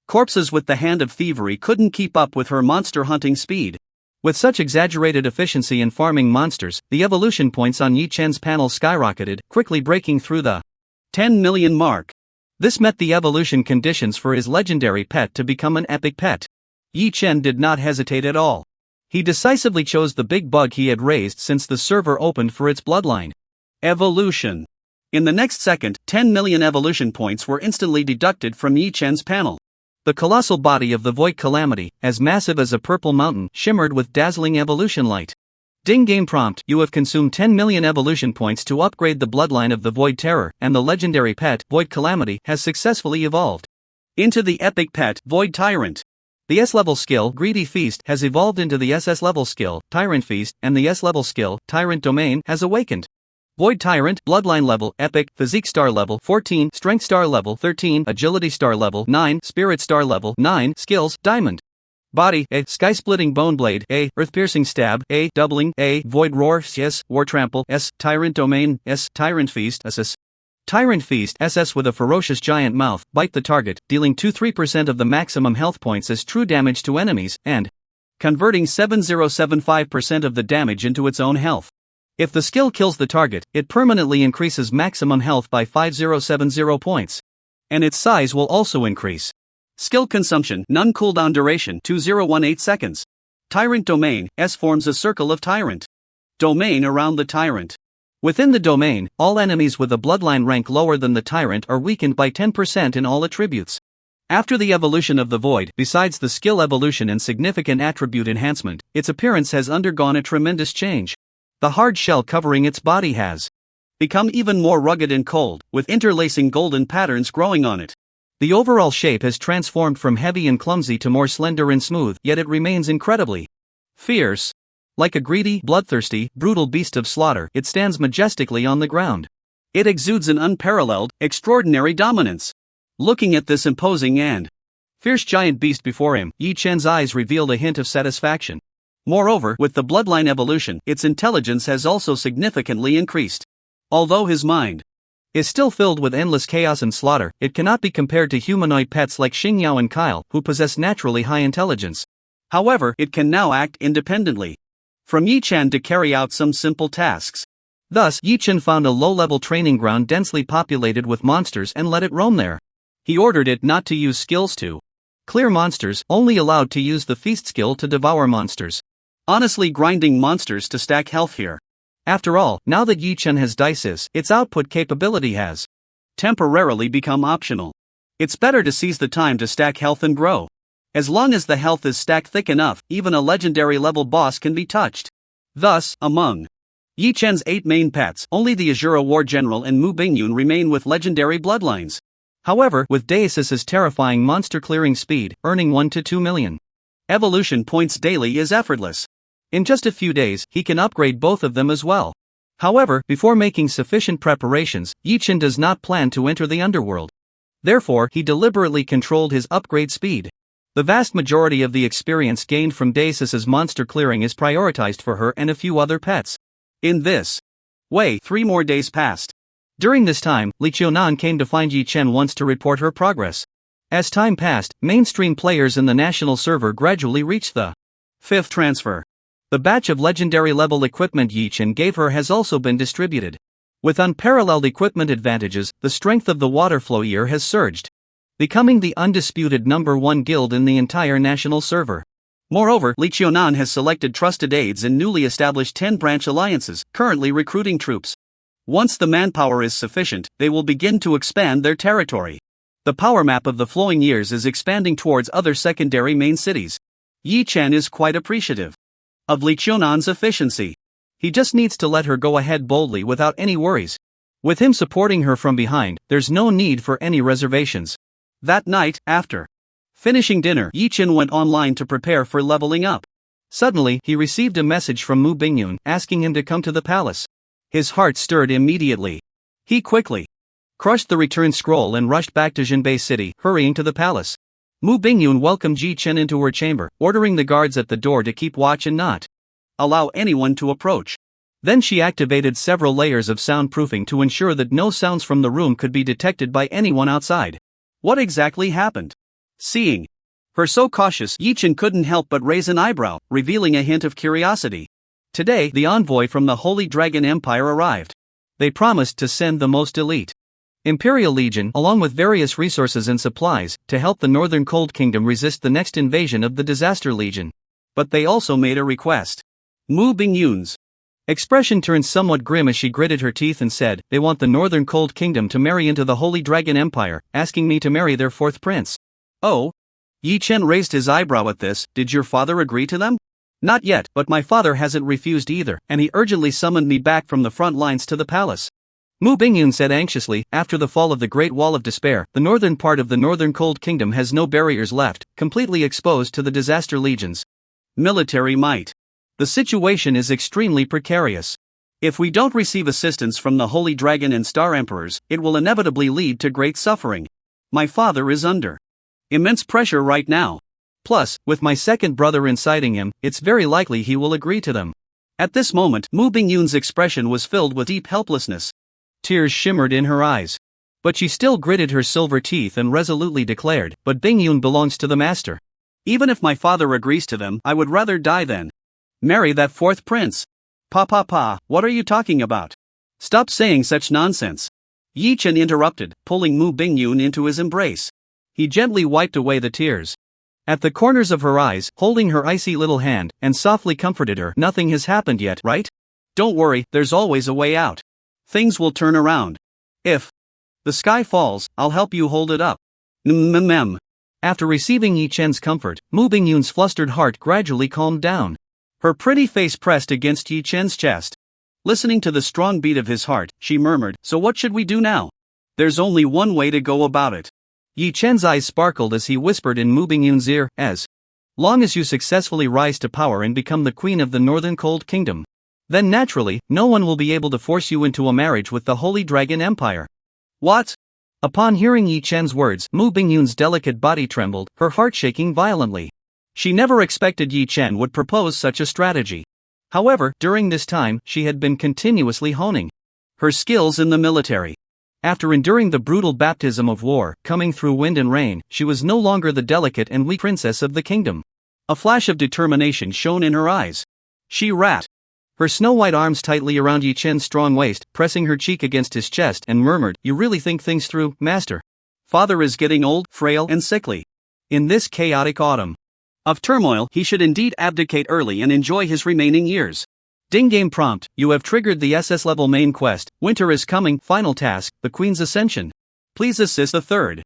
corpses with the hand of thievery couldn't keep up with her monster hunting speed. With such exaggerated efficiency in farming monsters, the evolution points on Yi Chen's panel skyrocketed, quickly breaking through the 10 million mark. This met the evolution conditions for his legendary pet to become an epic pet. Yi Chen did not hesitate at all. He decisively chose the big bug he had raised since the server opened for its bloodline. Evolution. In the next second, 10 million evolution points were instantly deducted from Yi Chen's panel. The colossal body of the Void Calamity, as massive as a purple mountain, shimmered with dazzling evolution light. Ding game prompt: you have consumed 10 million evolution points to upgrade the bloodline of the Void Terror, and the legendary pet, Void Calamity, has successfully evolved into the epic pet, Void Tyrant. The S-level skill, Greedy Feast, has evolved into the SS-level skill, Tyrant Feast, and the S-level skill, Tyrant Domain, has awakened. Void Tyrant, Bloodline level, Epic, Physique star level 14, Strength star level 13, Agility star level 9, Spirit star level 9, Skills, Diamond. Body, A. Sky-splitting bone blade, A. Earth-piercing stab, A. Doubling, A. Void roar, S. War trample, S. Tyrant domain, S. Tyrant feast, SS. Tyrant Feast SS with a ferocious giant mouth, bite the target, dealing 2-3% of the maximum health points as true damage to enemies, and converting 7075% of the damage into its own health. If the skill kills the target, it permanently increases maximum health by 5070 points. And its size will also increase. Skill consumption, none cooldown duration 2018 seconds. Tyrant Domain, S forms a circle of Tyrant Domain around the Tyrant. Within the domain, all enemies with a bloodline rank lower than the Tyrant are weakened by 10% in all attributes. After the evolution of the Void, besides the skill evolution and significant attribute enhancement, its appearance has undergone a tremendous change. The hard shell covering its body has become even more rugged and cold, with interlacing golden patterns growing on it. The overall shape has transformed from heavy and clumsy to more slender and smooth, yet it remains incredibly fierce. Like a greedy, bloodthirsty, brutal beast of slaughter, it stands majestically on the ground. It exudes an unparalleled, extraordinary dominance. Looking at this imposing and fierce giant beast before him, Yi Chen's eyes revealed a hint of satisfaction. Moreover, with the bloodline evolution, its intelligence has also significantly increased. Although his mind is still filled with endless chaos and slaughter, it cannot be compared to humanoid pets like Xingyao and Kyle, who possess naturally high intelligence. However, it can now act independently from Yi Chen to carry out some simple tasks. Thus, Yi Chen found a low-level training ground densely populated with monsters and let it roam there. He ordered it not to use skills to clear monsters, only allowed to use the feast skill to devour monsters. Honestly, grinding monsters to stack health here. After all, now that Yi Chen has Dices, its output capability has temporarily become optional. It's better to seize the time to stack health and grow. As long as the health is stacked thick enough, even a legendary level boss can be touched. Thus, among Yi Chen's 8 main pets, only the Azura War General and Mu Bingyun remain with legendary bloodlines. However, with Deus's terrifying monster clearing speed, earning 1 to 2 million evolution points daily is effortless. In just a few days, he can upgrade both of them as well. However, before making sufficient preparations, Yi Chen does not plan to enter the underworld. Therefore, he deliberately controlled his upgrade speed. The vast majority of the experience gained from Deus's monster clearing is prioritized for her and a few other pets. In this way, 3 more days passed. During this time, Li Qiunan came to find Yi Chen once to report her progress. As time passed, mainstream players in the national server gradually reached the 5th transfer. The batch of legendary level equipment Yi Chen gave her has also been distributed. With unparalleled equipment advantages, the strength of the water flow year has surged, becoming the undisputed #1 guild in the entire national server. Moreover, Li Qiunan has selected trusted aides in newly established 10-branch alliances, currently recruiting troops. Once the manpower is sufficient, they will begin to expand their territory. The power map of the flowing years is expanding towards other secondary main cities. Yi Chen is quite appreciative of Li Qiunan's efficiency. He just needs to let her go ahead boldly without any worries. With him supporting her from behind, there's no need for any reservations. That night, after finishing dinner, Yi Chen went online to prepare for leveling up. Suddenly, he received a message from Mu Bingyun asking him to come to the palace. His heart stirred immediately. He quickly crushed the return scroll and rushed back to Jinbei City, hurrying to the palace. Mu Bingyun welcomed Yi Chen into her chamber, ordering the guards at the door to keep watch and not allow anyone to approach. Then she activated several layers of soundproofing to ensure that no sounds from the room could be detected by anyone outside. What exactly happened? Seeing her so cautious, Yi Chen couldn't help but raise an eyebrow, revealing a hint of curiosity. Today, the envoy from the Holy Dragon Empire arrived. They promised to send the most elite Imperial Legion, along with various resources and supplies, to help the Northern Cold Kingdom resist the next invasion of the Disaster Legion. But they also made a request. Mu Bingyun's expression turned somewhat grim as she gritted her teeth and said, "They want the Northern Cold Kingdom to marry into the Holy Dragon Empire, asking me to marry their 4th prince." Oh? Yi Chen raised his eyebrow at this. Did your father agree to them? Not yet, but my father hasn't refused either, and he urgently summoned me back from the front lines to the palace. Mu Bingyun said anxiously. After the fall of the Great Wall of Despair, the northern part of the Northern Cold Kingdom has no barriers left, completely exposed to the Disaster Legion's military might. The situation is extremely precarious. If we don't receive assistance from the Holy Dragon and Star Emperors, it will inevitably lead to great suffering. My father is under immense pressure right now. Plus, with my second brother inciting him, it's very likely he will agree to them. At this moment, Mu Bingyun's expression was filled with deep helplessness. Tears shimmered in her eyes. But she still gritted her silver teeth and resolutely declared, "But Bingyun belongs to the master. Even if my father agrees to them, I would rather die than marry that fourth prince." Pa, what are you talking about? Stop saying such nonsense. Yi Chen interrupted, pulling Mu Bingyun into his embrace. He gently wiped away the tears at the corners of her eyes, holding her icy little hand, and softly comforted her. "Nothing has happened yet, right? Don't worry, there's always a way out. Things will turn around. If the sky falls, I'll help you hold it up." After receiving Yi Chen's comfort, Mu Bingyun's flustered heart gradually calmed down. Her pretty face pressed against Yi Chen's chest. Listening to the strong beat of his heart, she murmured, "So what should we do now?" "There's only one way to go about it." Yi Chen's eyes sparkled as he whispered in Mu Bingyun's ear, "As long as you successfully rise to power and become the queen of the Northern Cold Kingdom, then naturally, no one will be able to force you into a marriage with the Holy Dragon Empire." "What?" Upon hearing Yi Chen's words, Mu Bingyun's delicate body trembled, her heart shaking violently. She never expected Yi Chen would propose such a strategy. However, during this time, she had been continuously honing her skills in the military. After enduring the brutal baptism of war, coming through wind and rain, she was no longer the delicate and weak princess of the kingdom. A flash of determination shone in her eyes. She wrapped her snow-white arms tightly around Yi Chen's strong waist, pressing her cheek against his chest, and murmured, "You really think things through, master? Father is getting old, frail, and sickly. In this chaotic autumn of turmoil, he should indeed abdicate early and enjoy his remaining years." Ding game prompt, you have triggered the SS level main quest, Winter is Coming, final task, the Queen's Ascension. Please assist the third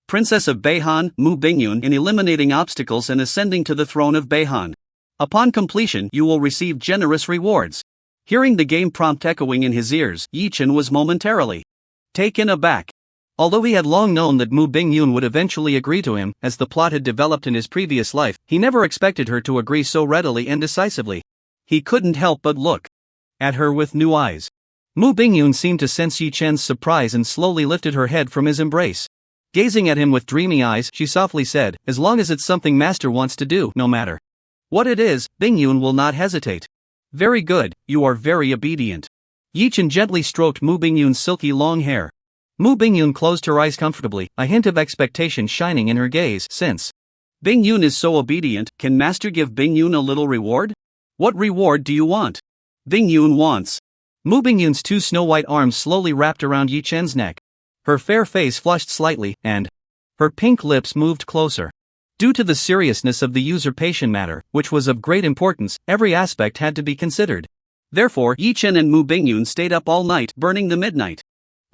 Princess of Beihan, Mu Bingyun, in eliminating obstacles and ascending to the throne of Beihan. Upon completion, you will receive generous rewards. Hearing the game prompt echoing in his ears, Yi Chen was momentarily taken aback. Although he had long known that Mu Bingyun would eventually agree to him, as the plot had developed in his previous life, he never expected her to agree so readily and decisively. He couldn't help but look at her with new eyes. Mu Bingyun seemed to sense Yi Chen's surprise and slowly lifted her head from his embrace. Gazing at him with dreamy eyes, she softly said, "As long as it's something master wants to do, no matter what it is, Bingyun will not hesitate." "Very good, you are very obedient." Yi Chen gently stroked Mu Bingyun's silky long hair. Mu Bingyun closed her eyes comfortably, a hint of expectation shining in her gaze. "Since Bingyun is so obedient, can master give Bingyun a little reward?" "What reward do you want?" Bingyun wants. Mu Bingyun's two snow-white arms slowly wrapped around Yi Chen's neck. Her fair face flushed slightly, and her pink lips moved closer. Due to the seriousness of the usurpation matter, which was of great importance, every aspect had to be considered. Therefore, Yi Chen and Mu Bingyun stayed up all night, burning the midnight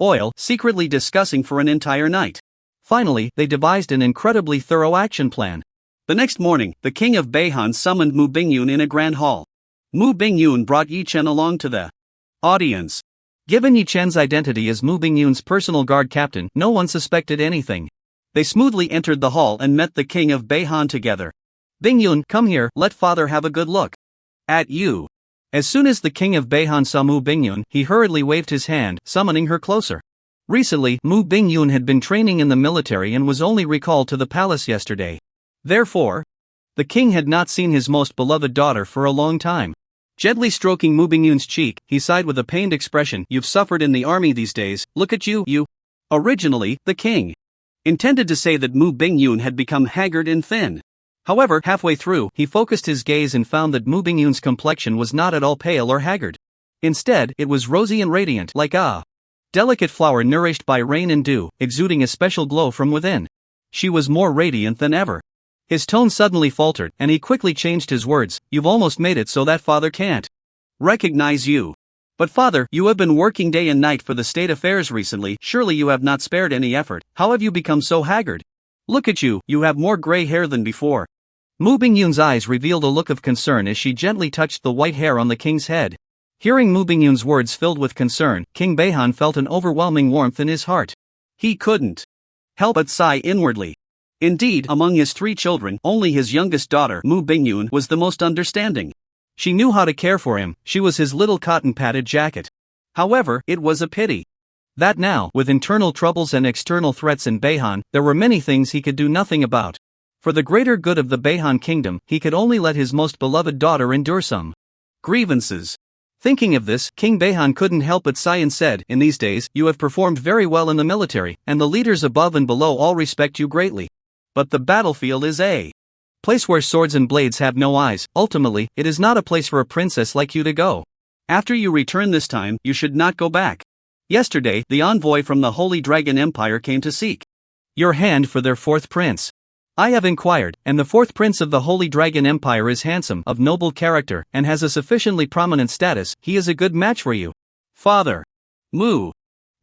oil, secretly discussing for an entire night. Finally, they devised an incredibly thorough action plan. The next morning, the king of Beihan summoned Mu Bingyun in a grand hall. Mu Bingyun brought Yi Chen along to the audience. Given Yi Chen's identity as Mu Bingyun's personal guard captain, no one suspected anything. They smoothly entered the hall and met the king of Beihan together. "Bingyun, come here, let father have a good look at you." As soon as the king of Beihan saw Mu Bingyun, he hurriedly waved his hand, summoning her closer. Recently, Mu Bingyun had been training in the military and was only recalled to the palace yesterday. Therefore, the king had not seen his most beloved daughter for a long time. Gently stroking Mu Bingyun's cheek, he sighed with a pained expression, "You've suffered in the army these days, look at you, you." Originally, the king intended to say that Mu Bingyun had become haggard and thin. However, halfway through, he focused his gaze and found that Mu Bingyun's complexion was not at all pale or haggard. Instead, it was rosy and radiant, like a delicate flower nourished by rain and dew, exuding a special glow from within. She was more radiant than ever. His tone suddenly faltered, and he quickly changed his words, "You've almost made it so that father can't recognize you. But father, you have been working day and night for the state affairs recently, surely you have not spared any effort. How have you become so haggard? Look at you, you have more gray hair than before." Mu Bingyun's eyes revealed a look of concern as she gently touched the white hair on the king's head. Hearing Mu Bingyun's words filled with concern, King Beihan felt an overwhelming warmth in his heart. He couldn't help but sigh inwardly. Indeed, among his 3 children, only his youngest daughter, Mu Bingyun, was the most understanding. She knew how to care for him, she was his little cotton-padded jacket. However, it was a pity that now, with internal troubles and external threats in Beihan, there were many things he could do nothing about. For the greater good of the Beihan kingdom, he could only let his most beloved daughter endure some grievances. Thinking of this, King Beihan couldn't help but sigh and said, "In these days, you have performed very well in the military, and the leaders above and below all respect you greatly. But the battlefield is a place where swords and blades have no eyes. Ultimately, it is not a place for a princess like you to go. After you return this time, you should not go back. Yesterday, the envoy from the Holy Dragon Empire came to seek your hand for their fourth prince. I have inquired, and the fourth prince of the Holy Dragon Empire is handsome, of noble character, and has a sufficiently prominent status. He is a good match for you." "Father!" Mu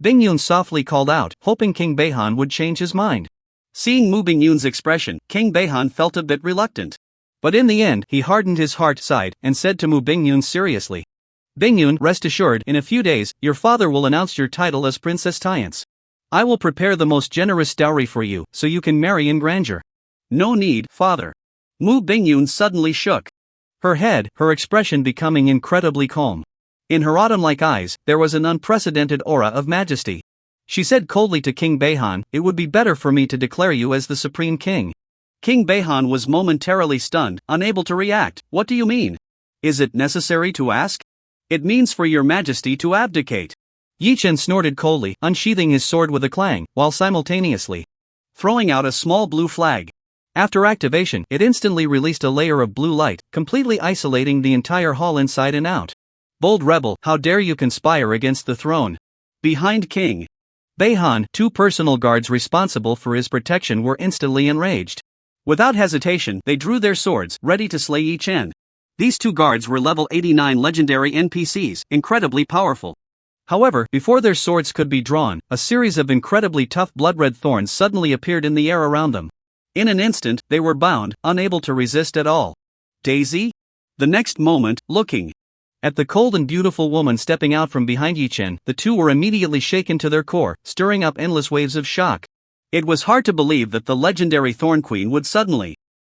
Bingyun softly called out, hoping King Beihan would change his mind. Seeing Mu Bingyun's expression, King Beihan felt a bit reluctant. But in the end, he hardened his heart, sighed, and said to Mu Bingyun seriously, "Bingyun, rest assured, in a few days, your father will announce your title as Princess Tiance. I will prepare the most generous dowry for you, so you can marry in grandeur." "No need, father." Mu Bingyun suddenly shook her head, her expression becoming incredibly calm. In her autumn-like eyes, there was an unprecedented aura of majesty. She said coldly to King Beihan, "It would be better for me to declare you as the Supreme King." King Beihan was momentarily stunned, unable to react. "What do you mean? Is it necessary to ask?" "It means for your majesty to abdicate." Yi Chen snorted coldly, unsheathing his sword with a clang, while simultaneously throwing out a small blue flag. After activation, it instantly released a layer of blue light, completely isolating the entire hall inside and out. "Bold rebel, how dare you conspire against the throne?" Behind King Beihan, 2 personal guards responsible for his protection were instantly enraged. Without hesitation, they drew their swords, ready to slay Yi Chen. These 2 guards were level 89 legendary NPCs, incredibly powerful. However, before their swords could be drawn, a series of incredibly tough blood-red thorns suddenly appeared in the air around them. In an instant, they were bound, unable to resist at all. "Daisy?" The next moment, looking at the cold and beautiful woman stepping out from behind Yi Chen, the 2 were immediately shaken to their core, stirring up endless waves of shock. It was hard to believe that the legendary Thorn Queen would suddenly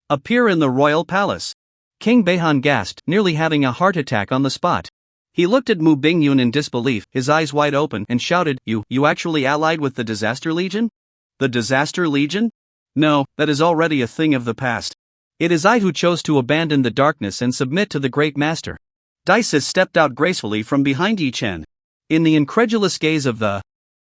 appear in the royal palace. King Beihan gasped, nearly having a heart attack on the spot. He looked at Mu Bingyun in disbelief, his eyes wide open, and shouted, You actually allied with the Disaster Legion?" "The Disaster Legion? No, that is already a thing of the past. It is I who chose to abandon the darkness and submit to the Great Master." Dices stepped out gracefully from behind Yi Chen. In the incredulous gaze of the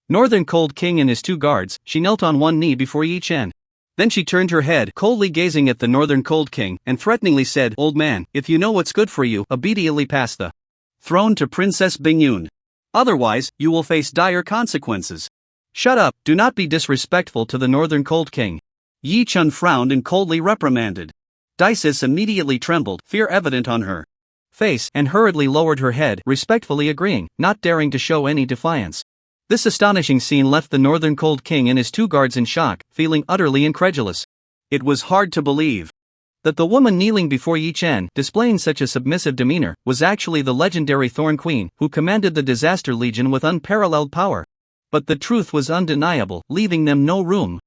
Northern Cold King and his 2 guards, she knelt on one knee before Yi Chen. Then she turned her head, coldly gazing at the Northern Cold King, and threateningly said, "Old man, if you know what's good for you, immediately pass the throne to Princess Bingyun. Otherwise, you will face dire consequences." "Shut up, do not be disrespectful to the Northern Cold King." Yi Chen frowned and coldly reprimanded. Dices immediately trembled, fear evident on her face, and hurriedly lowered her head, respectfully agreeing, not daring to show any defiance. This astonishing scene left the Northern Cold King and his 2 guards in shock, feeling utterly incredulous. It was hard to believe that the woman kneeling before Yi Chen, displaying such a submissive demeanor, was actually the legendary Thorn Queen, who commanded the Disaster Legion with unparalleled power. But the truth was undeniable, leaving them no room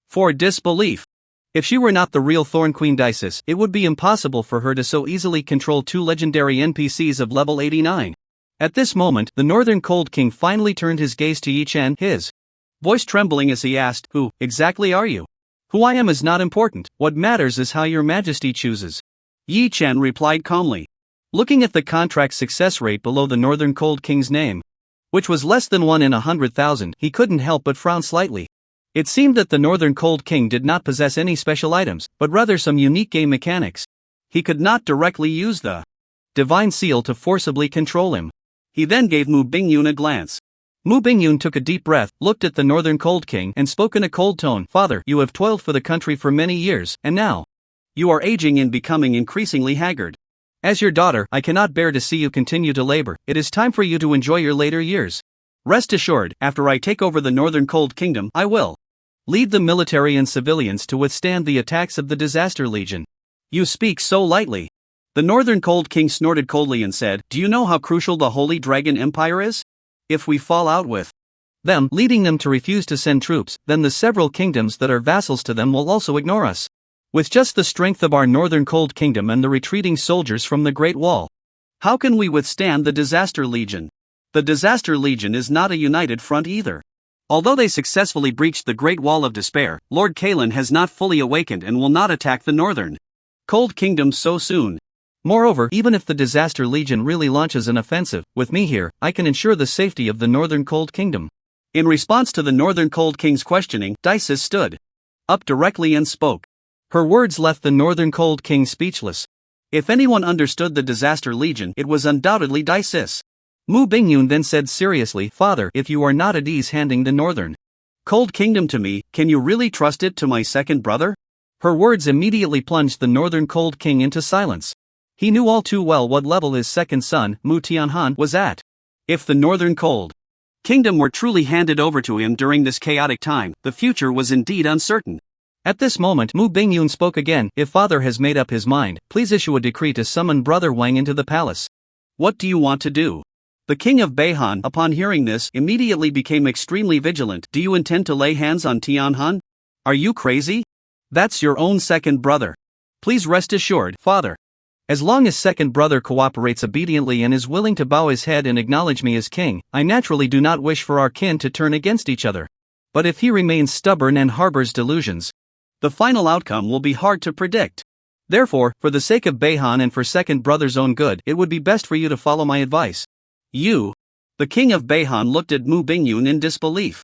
for disbelief. If she were not the real Thorn Queen Dices, it would be impossible for her to so easily control 2 legendary NPCs of level 89. At this moment, the Northern Cold King finally turned his gaze to Yi Chen, his voice trembling as he asked, "Who exactly are you?" "Who I am is not important, what matters is how your majesty chooses." Yi Chen replied calmly. Looking at the contract success rate below the Northern Cold King's name, which was less than 1 in 100,000, he couldn't help but frown slightly. It seemed that the Northern Cold King did not possess any special items, but rather some unique game mechanics. He could not directly use the Divine Seal to forcibly control him. He then gave Mu Bingyun a glance. Mu Bingyun took a deep breath, looked at the Northern Cold King, and spoke in a cold tone, "Father, you have toiled for the country for many years, and now you are aging and becoming increasingly haggard. As your daughter, I cannot bear to see you continue to labor. It is time for you to enjoy your later years. Rest assured, after I take over the Northern Cold Kingdom, I will lead the military and civilians to withstand the attacks of the Disaster Legion." "You speak so lightly." The Northern Cold King snorted coldly and said, "Do you know how crucial the Holy Dragon Empire is? If we fall out with them, leading them to refuse to send troops, then the several kingdoms that are vassals to them will also ignore us. With just the strength of our Northern Cold Kingdom and the retreating soldiers from the Great Wall, how can we withstand the Disaster Legion? The Disaster Legion is not a united front either. Although they successfully breached the Great Wall of Despair, Lord Kalen has not fully awakened and will not attack the Northern Cold Kingdom so soon. Moreover, even if the Disaster Legion really launches an offensive, with me here, I can ensure the safety of the Northern Cold Kingdom." In response to the Northern Cold King's questioning, Dices stood up directly and spoke. Her words left the Northern Cold King speechless. If anyone understood the Disaster Legion, it was undoubtedly Dices. Mu Bingyun then said seriously, "Father, if you are not at ease handing the Northern Cold Kingdom to me, can you really trust it to my second brother?" Her words immediately plunged the Northern Cold King into silence. He knew all too well what level his second son, Mu Tianhan, was at. If the Northern Cold Kingdom were truly handed over to him during this chaotic time, the future was indeed uncertain. At this moment, Mu Bingyun spoke again. "If father has made up his mind, please issue a decree to summon Brother Wang into the palace." "What do you want to do?" The king of Beihan, upon hearing this, immediately became extremely vigilant. "Do you intend to lay hands on Tianhan? Are you crazy? That's your own second brother. Please rest assured, father. As long as second brother cooperates obediently and is willing to bow his head and acknowledge me as king, I naturally do not wish for our kin to turn against each other. But if he remains stubborn and harbors delusions, the final outcome will be hard to predict. Therefore, for the sake of Beihan and for second brother's own good, it would be best for you to follow my advice." "You?" The king of Beihan looked at Mu Bingyun in disbelief,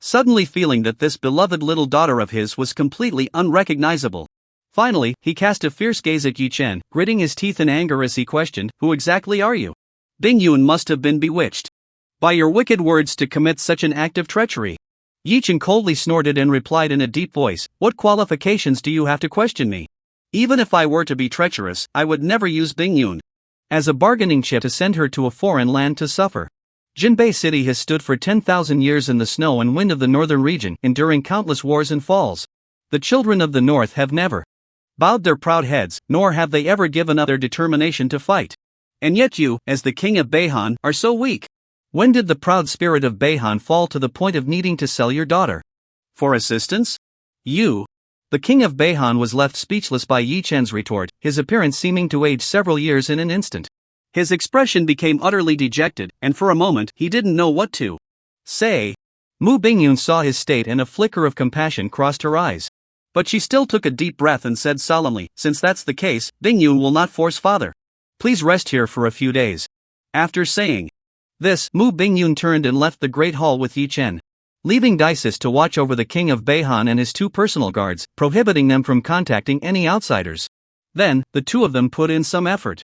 suddenly feeling that this beloved little daughter of his was completely unrecognizable. Finally, he cast a fierce gaze at Yi Chen, gritting his teeth in anger as he questioned, "Who exactly are you?" Bingyun must have been bewitched by your wicked words to commit such an act of treachery. Yi Chen coldly snorted and replied in a deep voice, "What qualifications do you have to question me? Even if I were to be treacherous, I would never use Bingyun as a bargaining chip to send her to a foreign land to suffer. Jinbei City has stood for 10,000 years in the snow and wind of the northern region, enduring countless wars and falls. The children of the north have never bowed their proud heads, nor have they ever given up their determination to fight. And yet you, as the king of Beihan, are so weak. When did the proud spirit of Beihan fall to the point of needing to sell your daughter for assistance? You?" The king of Beihan was left speechless by Yi Chen's retort, his appearance seeming to age several years in an instant. His expression became utterly dejected, and for a moment he didn't know what to say. Mu Bingyun saw his state and a flicker of compassion crossed her eyes. But she still took a deep breath and said solemnly, "Since that's the case, Bingyun will not force father. Please rest here for a few days." After saying this, Mu Bingyun turned and left the great hall with Yi Chen, leaving Dices to watch over the king of Beihan and his two personal guards, prohibiting them from contacting any outsiders. Then, the two of them put in some effort.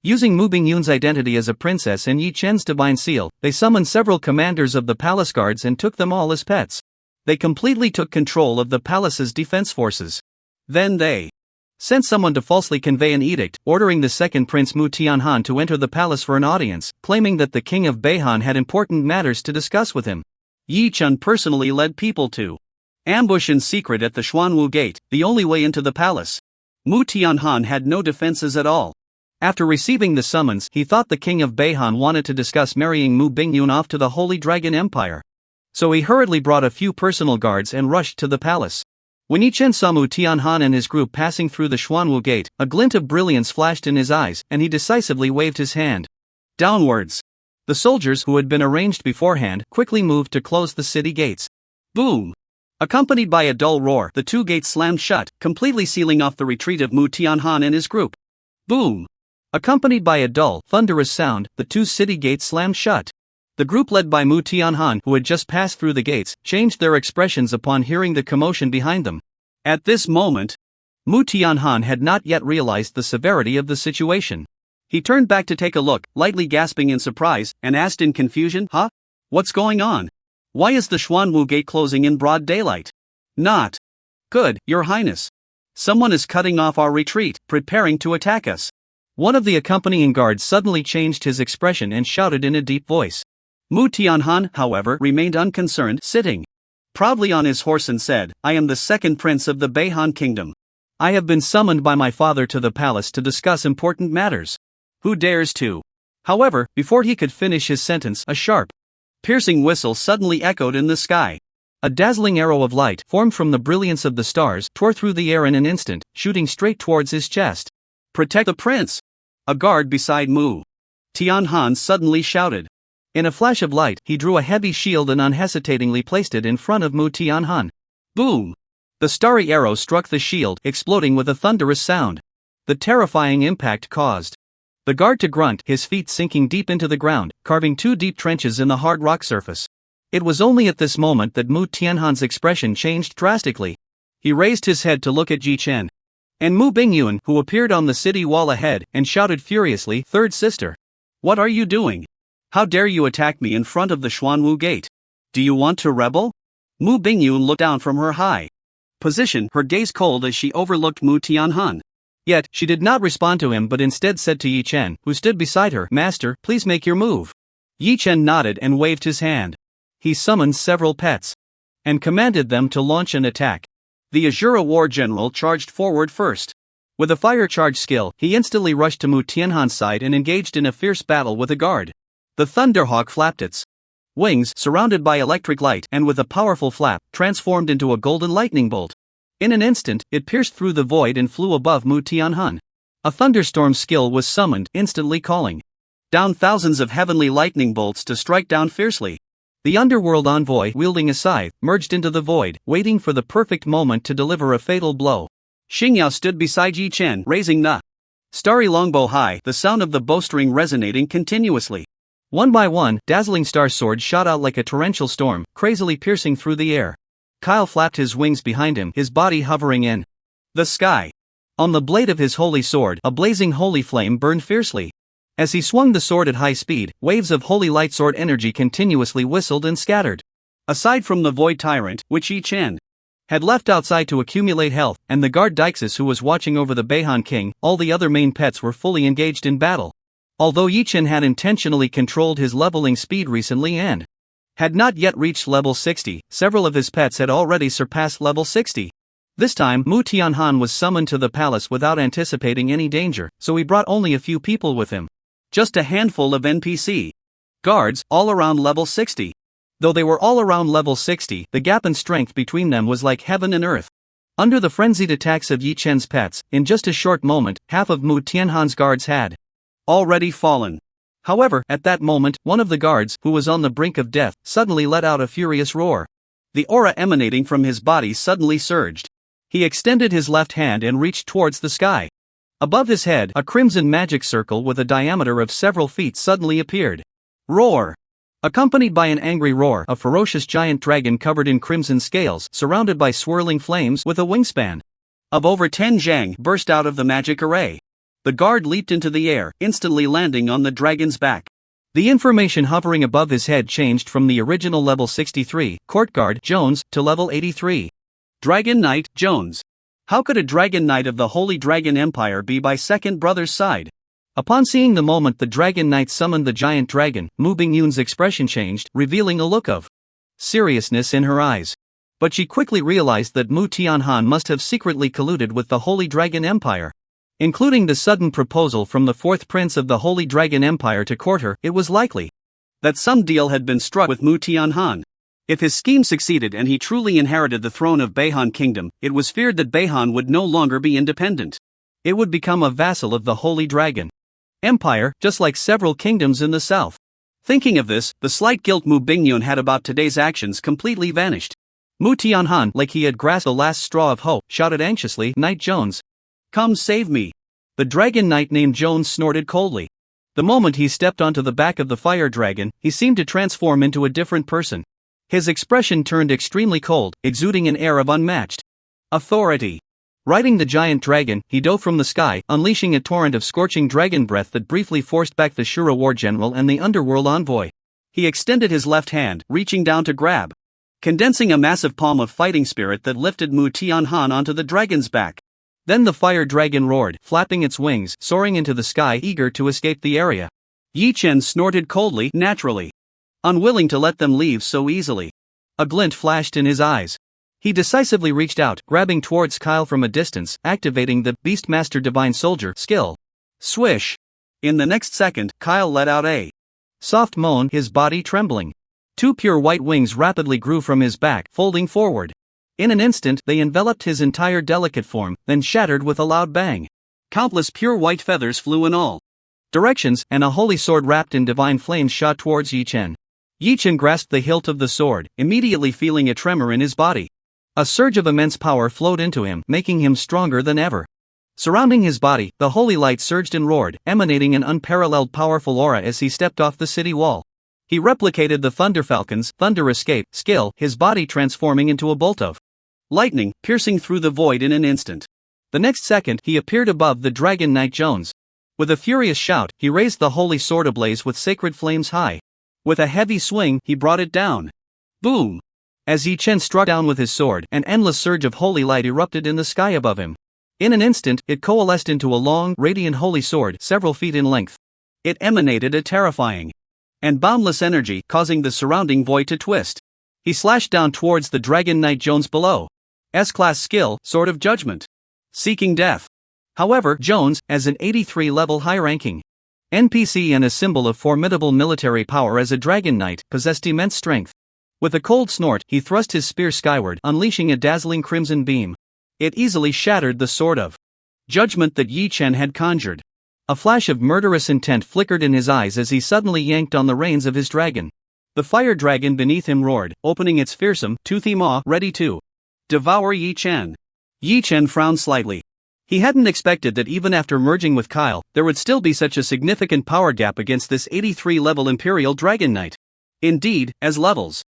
Using Mu Bingyun's identity as a princess and Yi Chen's divine seal, they summoned several commanders of the palace guards and took them all as pets. They completely took control of the palace's defense forces. Then they sent someone to falsely convey an edict, ordering the second prince Mu Tianhan to enter the palace for an audience, claiming that the king of Beihan had important matters to discuss with him. Yi Chen personally led people to ambush in secret at the Xuanwu Gate, the only way into the palace. Mu Tianhan had no defenses at all. After receiving the summons, he thought the king of Beihan wanted to discuss marrying Mu Bingyun off to the Holy Dragon Empire. So he hurriedly brought a few personal guards and rushed to the palace. When Yi Chen saw Mu Tianhan and his group passing through the Xuanwu Gate, a glint of brilliance flashed in his eyes, and he decisively waved his hand downwards. The soldiers, who had been arranged beforehand, quickly moved to close the city gates. Boom! Accompanied by a dull roar, the two gates slammed shut, completely sealing off the retreat of Mu Tianhan and his group. Boom! Accompanied by a dull, thunderous sound, the two city gates slammed shut. The group led by Mu Tianhan, who had just passed through the gates, changed their expressions upon hearing the commotion behind them. At this moment, Mu Tianhan had not yet realized the severity of the situation. He turned back to take a look, lightly gasping in surprise, and asked in confusion, "Huh? What's going on? Why is the Xuanwu Gate closing in broad daylight?" "Not good, Your Highness. Someone is cutting off our retreat, preparing to attack us." One of the accompanying guards suddenly changed his expression and shouted in a deep voice. Mu Tianhan, however, remained unconcerned, sitting proudly on his horse and said, "I am the second prince of the Beihan kingdom. I have been summoned by my father to the palace to discuss important matters. Who dares to?" However, before he could finish his sentence, a sharp, piercing whistle suddenly echoed in the sky. A dazzling arrow of light, formed from the brilliance of the stars, tore through the air in an instant, shooting straight towards his chest. "Protect the prince!" A guard beside Mu Tianhan suddenly shouted. In a flash of light, he drew a heavy shield and unhesitatingly placed it in front of Mu Tianhan. Boom! The starry arrow struck the shield, exploding with a thunderous sound. the terrifying impact caused the guard to grunt, his feet sinking deep into the ground, carving 2 deep trenches in the hard rock surface. It was only at this moment that Mu Tianhan's expression changed drastically. He raised his head to look at Yi Chen and Mu Bingyun, who appeared on the city wall ahead, and shouted furiously, "Third sister! What are you doing? How dare you attack me in front of the Xuanwu Gate? Do you want to rebel?" Mu Bingyun looked down from her high position, her gaze cold as she overlooked Mu Tianhan. Yet, she did not respond to him but instead said to Yi Chen, who stood beside her, "Master, please make your move." Yi Chen nodded and waved his hand. He summoned several pets and commanded them to launch an attack. The Azura war general charged forward first. With a fire charge skill, he instantly rushed to Mu Tianhan's side and engaged in a fierce battle with a guard. The Thunderhawk flapped its wings, surrounded by electric light, and with a powerful flap, transformed into a golden lightning bolt. In an instant, it pierced through the void and flew above Mu Tianhan. A thunderstorm skill was summoned, instantly calling down thousands of heavenly lightning bolts to strike down fiercely. The underworld envoy, wielding a scythe, merged into the void, waiting for the perfect moment to deliver a fatal blow. Xingyao stood beside Yi Chen, raising the starry longbow high, the sound of the bowstring resonating continuously. One by one, dazzling star swords shot out like a torrential storm, crazily piercing through the air. Kyle flapped his wings behind him, his body hovering in the sky. On the blade of his holy sword, a blazing holy flame burned fiercely. As he swung the sword at high speed, waves of holy light sword energy continuously whistled and scattered. Aside from the Void Tyrant, which Yi Chen had left outside to accumulate health, and the guard Deixis who was watching over the Beihan King, all the other main pets were fully engaged in battle. Although Yi Chen had intentionally controlled his leveling speed recently and had not yet reached level 60, several of his pets had already surpassed level 60. This time, Mu Tianhan was summoned to the palace without anticipating any danger, so he brought only a few people with him. Just a handful of NPC guards, all around level 60. Though they were all around level 60, the gap in strength between them was like heaven and earth. Under the frenzied attacks of Yi Chen's pets, in just a short moment, half of Mu Tianhan's guards had already fallen. However, at that moment, one of the guards, who was on the brink of death, suddenly let out a furious roar. The aura emanating from his body suddenly surged. He extended his left hand and reached towards the sky. Above his head, a crimson magic circle with a diameter of several feet suddenly appeared. Roar! Accompanied by an angry roar, a ferocious giant dragon covered in crimson scales, surrounded by swirling flames with a wingspan of over 10 zhang, burst out of the magic array. The guard leaped into the air, instantly landing on the dragon's back. The information hovering above his head changed from the original level 63, Courtguard Jones, to level 83. Dragon Knight Jones. How could a Dragon Knight of the Holy Dragon Empire be by second brother's side? Upon seeing the moment the Dragon Knight summoned the giant dragon, Mu Bingyun's expression changed, revealing a look of seriousness in her eyes. But she quickly realized that Mu Tianhan must have secretly colluded with the Holy Dragon Empire. Including the sudden proposal from the fourth prince of the Holy Dragon Empire to court her, it was likely that some deal had been struck with Mu Tianhan. If his scheme succeeded and he truly inherited the throne of Beihan Kingdom, it was feared that Beihan would no longer be independent. It would become a vassal of the Holy Dragon Empire, just like several kingdoms in the south. Thinking of this, the slight guilt Mu Bingyun had about today's actions completely vanished. Mu Tianhan, like he had grasped the last straw of hope, shouted anxiously, "Knight Jones, come save me." The dragon knight named Jones snorted coldly. The moment he stepped onto the back of the fire dragon, he seemed to transform into a different person. His expression turned extremely cold, exuding an air of unmatched authority. Riding the giant dragon, he dove from the sky, unleashing a torrent of scorching dragon breath that briefly forced back the Shura war general and the underworld envoy. He extended his left hand, reaching down to grab, condensing a massive palm of fighting spirit that lifted Mu Tianhan onto the dragon's back. Then the fire dragon roared, flapping its wings, soaring into the sky, eager to escape the area. Yi Chen snorted coldly, naturally, unwilling to let them leave so easily. A glint flashed in his eyes. He decisively reached out, grabbing towards Kyle from a distance, activating the Beastmaster Divine Soldier skill. Swish! In the next second, Kyle let out a soft moan, his body trembling. Two pure white wings rapidly grew from his back, folding forward. In an instant, they enveloped his entire delicate form, then shattered with a loud bang. Countless pure white feathers flew in all directions, and a holy sword wrapped in divine flames shot towards Yi Chen. Yi Chen grasped the hilt of the sword, immediately feeling a tremor in his body. A surge of immense power flowed into him, making him stronger than ever. Surrounding his body, the holy light surged and roared, emanating an unparalleled powerful aura as he stepped off the city wall. He replicated the Thunder Falcon's Thunder Escape skill, his body transforming into a bolt of lightning, piercing through the void in an instant. The next second, he appeared above the Dragon Knight Jones. With a furious shout, he raised the holy sword ablaze with sacred flames high. With a heavy swing, he brought it down. Boom! As Yi Chen struck down with his sword, an endless surge of holy light erupted in the sky above him. In an instant, it coalesced into a long, radiant holy sword several feet in length. It emanated a terrifying and boundless energy, causing the surrounding void to twist. He slashed down towards the Dragon Knight Jones below. S-class skill, Sword of Judgment. Seeking death. However, Jones, as an 83-level high-ranking NPC and a symbol of formidable military power as a Dragon Knight, possessed immense strength. With a cold snort, he thrust his spear skyward, unleashing a dazzling crimson beam. It easily shattered the Sword of Judgment that Yi Chen had conjured. A flash of murderous intent flickered in his eyes as he suddenly yanked on the reins of his dragon. The fire dragon beneath him roared, opening its fearsome, toothy maw, ready to devour Yi Chen. Yi Chen frowned slightly. He hadn't expected that even after merging with Kyle, there would still be such a significant power gap against this 83-level Imperial Dragon Knight. Indeed, as levels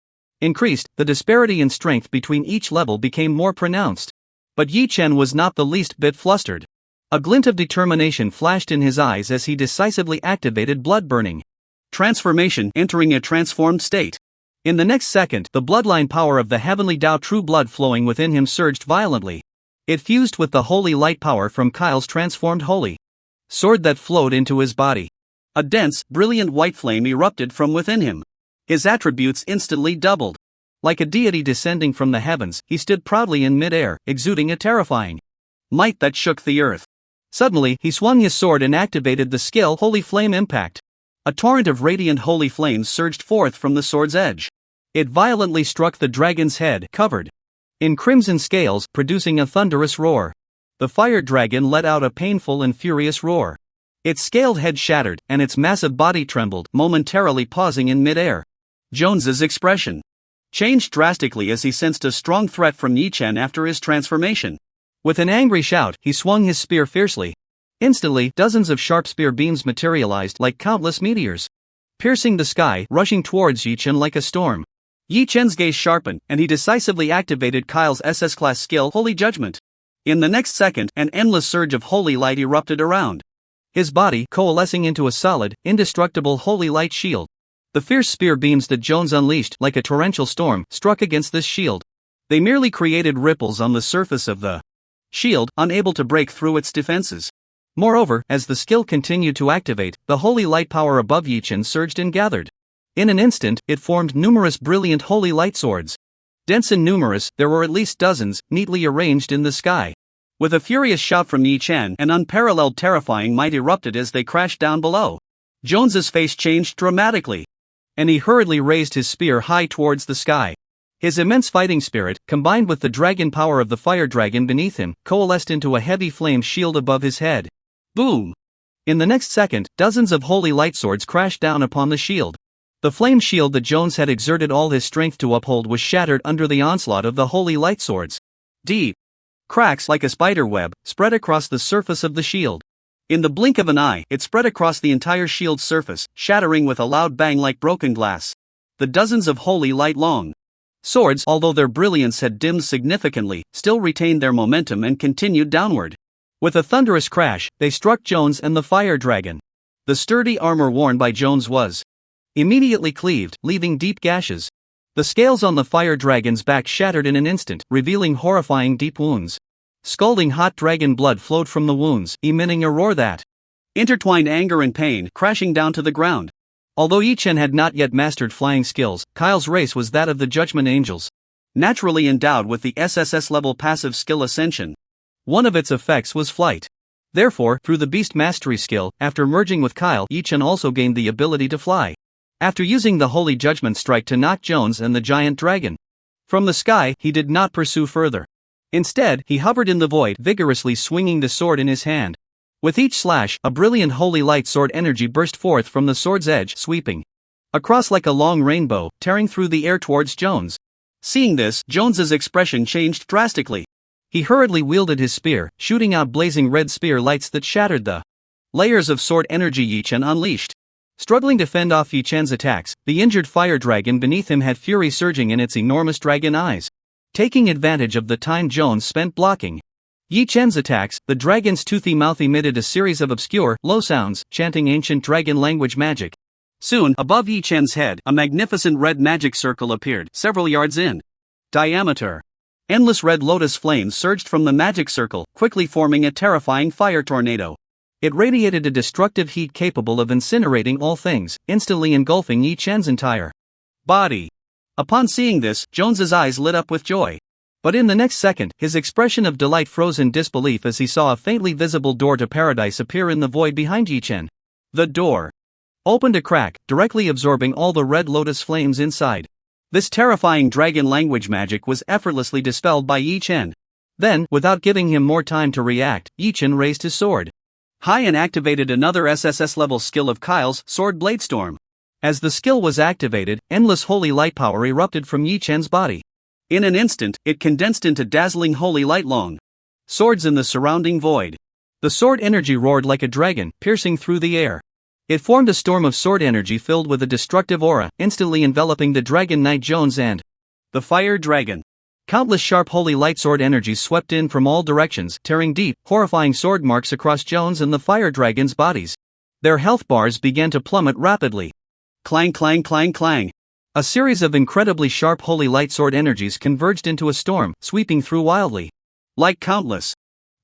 increased, the disparity in strength between each level became more pronounced. But Yi Chen was not the least bit flustered. A glint of determination flashed in his eyes as he decisively activated blood-burning transformation, entering a transformed state. In the next second, the bloodline power of the heavenly Tao true blood flowing within him surged violently. It fused with the holy light power from Kyle's transformed holy sword that flowed into his body. A dense, brilliant white flame erupted from within him. His attributes instantly doubled. Like a deity descending from the heavens, he stood proudly in mid-air, exuding a terrifying might that shook the earth. Suddenly, he swung his sword and activated the skill Holy Flame Impact. A torrent of radiant holy flames surged forth from the sword's edge. It violently struck the dragon's head, covered in crimson scales, producing a thunderous roar. The fire dragon let out a painful and furious roar. Its scaled head shattered, and its massive body trembled, momentarily pausing in mid-air. Jones's expression changed drastically as he sensed a strong threat from Yi Chen after his transformation. With an angry shout, he swung his spear fiercely. Instantly, dozens of sharp spear beams materialized like countless meteors, piercing the sky, rushing towards Yi Chen like a storm. Yi Chen's gaze sharpened, and he decisively activated Kyle's SS-class skill Holy Judgment. In the next second, an endless surge of holy light erupted around his body, coalescing into a solid, indestructible holy light shield. The fierce spear beams that Jones unleashed, like a torrential storm, struck against this shield. They merely created ripples on the surface of the shield, unable to break through its defenses. Moreover, as the skill continued to activate, the holy light power above Yi Chen surged and gathered. In an instant, it formed numerous brilliant holy light swords. Dense and numerous, there were at least dozens, neatly arranged in the sky. With a furious shout from Yi Chen, an unparalleled terrifying might erupted as they crashed down below. Jones's face changed dramatically, and he hurriedly raised his spear high towards the sky. His immense fighting spirit, combined with the dragon power of the fire dragon beneath him, coalesced into a heavy flame shield above his head. Boom! In the next second, dozens of holy light swords crashed down upon the shield. The flame shield that Jones had exerted all his strength to uphold was shattered under the onslaught of the holy light swords. Deep cracks like a spider web spread across the surface of the shield. In the blink of an eye, it spread across the entire shield's surface, shattering with a loud bang like broken glass. The dozens of holy light long swords, although their brilliance had dimmed significantly, still retained their momentum and continued downward. With a thunderous crash, they struck Jones and the fire dragon. The sturdy armor worn by Jones was immediately cleaved, leaving deep gashes. The scales on the fire dragon's back shattered in an instant, revealing horrifying deep wounds. Scalding hot dragon blood flowed from the wounds, emitting a roar that intertwined anger and pain, crashing down to the ground. Although Yi Chen had not yet mastered flying skills, Kyle's race was that of the Judgment Angels, naturally endowed with the SSS level passive skill Ascension. One of its effects was flight. Therefore, through the Beast Mastery skill, after merging with Kyle, Yi Chen also gained the ability to fly. After using the Holy Judgment Strike to knock Jones and the giant dragon from the sky, he did not pursue further. Instead, he hovered in the void, vigorously swinging the sword in his hand. With each slash, a brilliant holy light sword energy burst forth from the sword's edge, sweeping across like a long rainbow, tearing through the air towards Jones. Seeing this, Jones's expression changed drastically. He hurriedly wielded his spear, shooting out blazing red spear lights that shattered the layers of sword energy Yi Chen unleashed. Struggling to fend off Yi Chen's attacks, the injured fire dragon beneath him had fury surging in its enormous dragon eyes. Taking advantage of the time Jones spent blocking Yi Chen's attacks, the dragon's toothy mouth emitted a series of obscure, low sounds, chanting ancient dragon language magic. Soon, above Yi Chen's head, a magnificent red magic circle appeared, several yards in diameter. Endless red lotus flames surged from the magic circle, quickly forming a terrifying fire tornado. It radiated a destructive heat capable of incinerating all things, instantly engulfing Yi Chen's entire body. Upon seeing this, Jones's eyes lit up with joy. But in the next second, his expression of delight froze in disbelief as he saw a faintly visible door to paradise appear in the void behind Yi Chen. The door opened a crack, directly absorbing all the red lotus flames inside. This terrifying dragon language magic was effortlessly dispelled by Yi Chen. Then, without giving him more time to react, Yi Chen raised his sword high and activated another SSS level skill of Kyle's Sword Blade Storm. As the skill was activated, endless holy light power erupted from Yi Chen's body. In an instant, it condensed into dazzling holy light long swords in the surrounding void. The sword energy roared like a dragon, piercing through the air. It formed a storm of sword energy filled with a destructive aura, instantly enveloping the Dragon Knight Jones and the Fire Dragon. Countless sharp holy light sword energies swept in from all directions, tearing deep, horrifying sword marks across Jones and the Fire Dragon's bodies. Their health bars began to plummet rapidly. Clang clang clang clang. A series of incredibly sharp holy light sword energies converged into a storm, sweeping through wildly. Like countless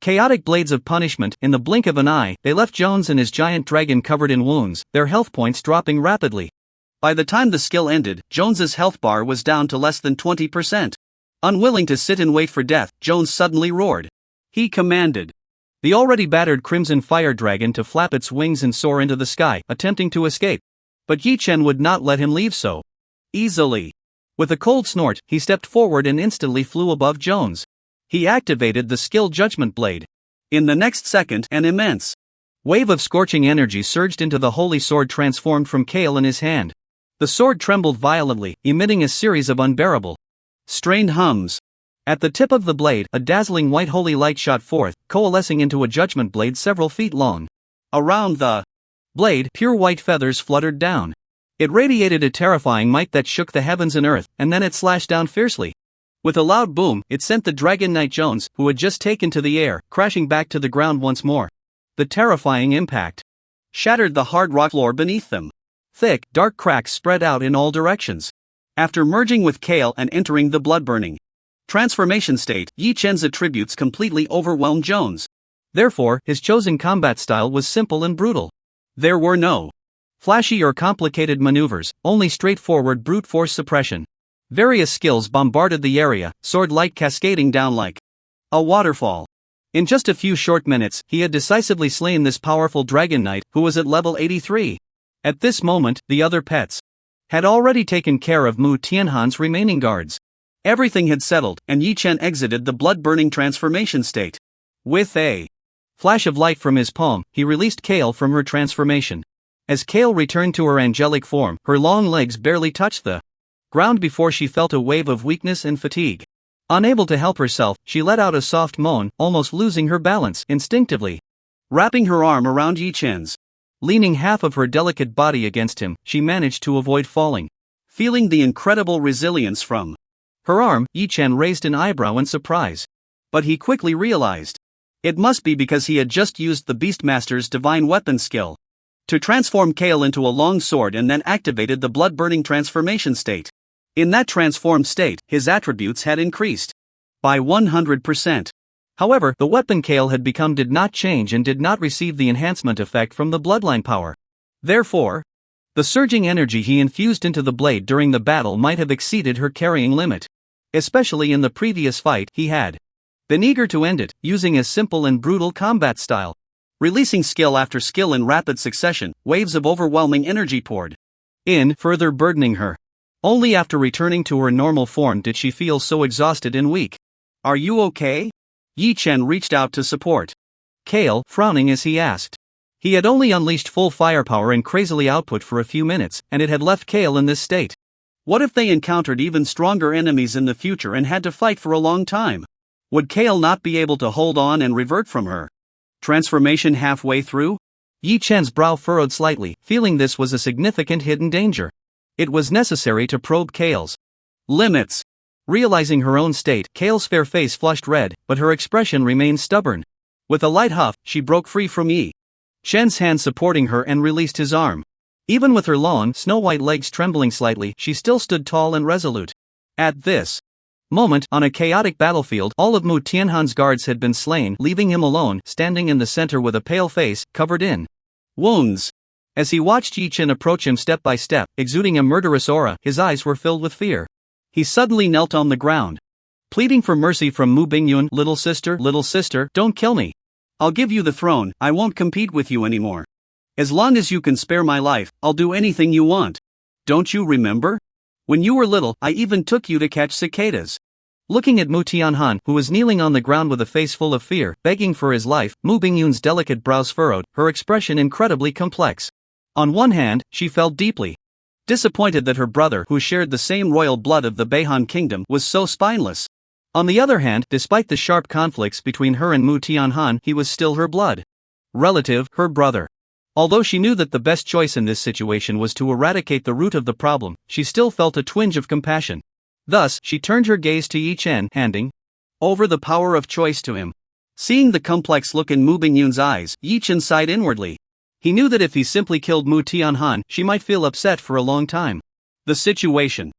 chaotic blades of punishment, in the blink of an eye, they left Jones and his giant dragon covered in wounds, their health points dropping rapidly. By the time the skill ended, Jones's health bar was down to less than 20%. Unwilling to sit and wait for death, Jones suddenly roared. He commanded the already battered Crimson Fire Dragon to flap its wings and soar into the sky, attempting to escape. But Yi Chen would not let him leave so easily. With a cold snort, he stepped forward and instantly flew above Jones. He activated the skill Judgment Blade. In the next second, an immense wave of scorching energy surged into the holy sword transformed from Kale in his hand. The sword trembled violently, emitting a series of unbearable strained hums. At the tip of the blade, a dazzling white holy light shot forth, coalescing into a judgment blade several feet long. Around the blade, pure white feathers fluttered down. It radiated a terrifying might that shook the heavens and earth, and then it slashed down fiercely. With a loud boom, it sent the Dragon Knight Jones, who had just taken to the air, crashing back to the ground once more. The terrifying impact shattered the hard rock floor beneath them. Thick, dark cracks spread out in all directions. After merging with Kale and entering the blood-burning transformation state, Yi Chen's attributes completely overwhelmed Jones. Therefore, his chosen combat style was simple and brutal. There were no flashy or complicated maneuvers, only straightforward brute force suppression. Various skills bombarded the area, sword light cascading down like a waterfall. In just a few short minutes, he had decisively slain this powerful Dragon Knight, who was at level 83. At this moment, the other pets had already taken care of Mu Tianhan's remaining guards. Everything had settled, and Yi Chen exited the blood-burning transformation state. With a flash of light from his palm, he released Kale from her transformation. As Kale returned to her angelic form, her long legs barely touched the ground before she felt a wave of weakness and fatigue. Unable to help herself, she let out a soft moan, almost losing her balance instinctively. Wrapping her arm around Yi Chen's, leaning half of her delicate body against him, she managed to avoid falling. Feeling the incredible resilience from her arm, Yi Chen raised an eyebrow in surprise. But he quickly realized it must be because he had just used the Beastmaster's divine weapon skill to transform Kale into a long sword and then activated the blood-burning transformation state. In that transformed state, his attributes had increased by 100%. However, the weapon Kale had become did not change and did not receive the enhancement effect from the bloodline power. Therefore, the surging energy he infused into the blade during the battle might have exceeded her carrying limit. Especially in the previous fight, he had been eager to end it, using a simple and brutal combat style. Releasing skill after skill in rapid succession, waves of overwhelming energy poured in, further burdening her. Only after returning to her normal form did she feel so exhausted and weak. "Are you okay?" Yi Chen reached out to support Kale, frowning as he asked. He had only unleashed full firepower and crazily output for a few minutes, and it had left Kale in this state. What if they encountered even stronger enemies in the future and had to fight for a long time? Would Kale not be able to hold on and revert from her transformation halfway through? Yi Chen's brow furrowed slightly, feeling this was a significant hidden danger. It was necessary to probe Kale's limits. Realizing her own state, Kale's fair face flushed red, but her expression remained stubborn. With a light huff, she broke free from Yi Chen's hand supporting her and released his arm. Even with her long, snow-white legs trembling slightly, she still stood tall and resolute. At this moment, on a chaotic battlefield, all of Mu Tianhan's guards had been slain, leaving him alone, standing in the center with a pale face, covered in wounds. As he watched Yi Chen approach him step by step, exuding a murderous aura, his eyes were filled with fear. He suddenly knelt on the ground, pleading for mercy from Mu Bingyun. Little sister, don't kill me. I'll give you the throne, I won't compete with you anymore. As long as you can spare my life, I'll do anything you want. Don't you remember? When you were little, I even took you to catch cicadas. Looking at Mu Tianhan, who was kneeling on the ground with a face full of fear, begging for his life, Mu Bingyun's delicate brows furrowed, her expression incredibly complex. On one hand, she felt deeply disappointed that her brother, who shared the same royal blood of the Beihan kingdom, was so spineless. On the other hand, despite the sharp conflicts between her and Mu Tianhan, he was still her blood relative, her brother. Although she knew that the best choice in this situation was to eradicate the root of the problem, she still felt a twinge of compassion. Thus, she turned her gaze to Yi Chen, handing over the power of choice to him. Seeing the complex look in Mu Bingyun's eyes, Yi Chen sighed inwardly. He knew that if he simply killed Mu Tianhan, she might feel upset for a long time. The situation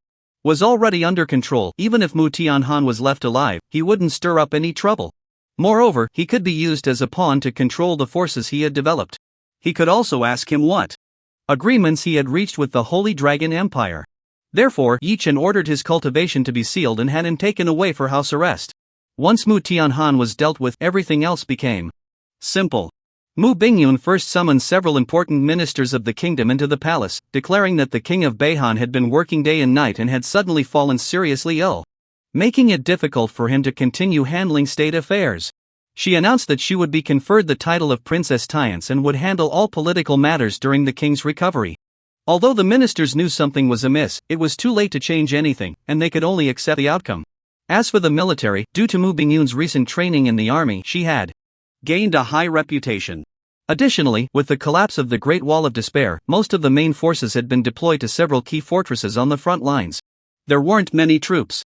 was already under control. Even if Mu Tianhan was left alive, he wouldn't stir up any trouble. Moreover, he could be used as a pawn to control the forces he had developed. He could also ask him what agreements he had reached with the Holy Dragon Empire. Therefore, Yi Chen ordered his cultivation to be sealed and had him taken away for house arrest. Once Mu Tianhan was dealt with, everything else became simple. Mu Bingyun first summoned several important ministers of the kingdom into the palace, declaring that the king of Beihan had been working day and night and had suddenly fallen seriously ill, making it difficult for him to continue handling state affairs. She announced that she would be conferred the title of Princess Tiance and would handle all political matters during the king's recovery. Although the ministers knew something was amiss, it was too late to change anything, and they could only accept the outcome. As for the military, due to Mu Bingyun's recent training in the army, she had gained a high reputation. Additionally, with the collapse of the Great Wall of Despair, most of the main forces had been deployed to several key fortresses on the front lines. There weren't many troops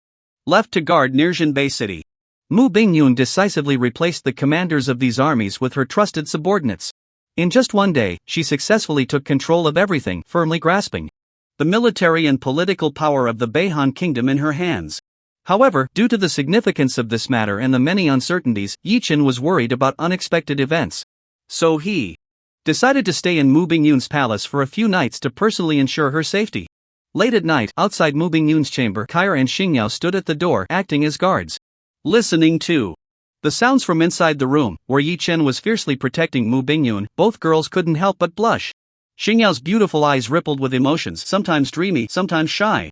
left to guard Nirjin City. Mu Bingyun decisively replaced the commanders of these armies with her trusted subordinates. In just one day, she successfully took control of everything, firmly grasping the military and political power of the Beihan kingdom in her hands. However, due to the significance of this matter and the many uncertainties, Yi Chen was worried about unexpected events. So he decided to stay in Mu Bingyun's palace for a few nights to personally ensure her safety. Late at night, outside Mu Bingyun's chamber, Kair and Xingyao stood at the door, acting as guards, listening to the sounds from inside the room, where Yi Chen was fiercely protecting Mu Bingyun. Both girls couldn't help but blush. Xingyao's beautiful eyes rippled with emotions, sometimes dreamy, sometimes shy,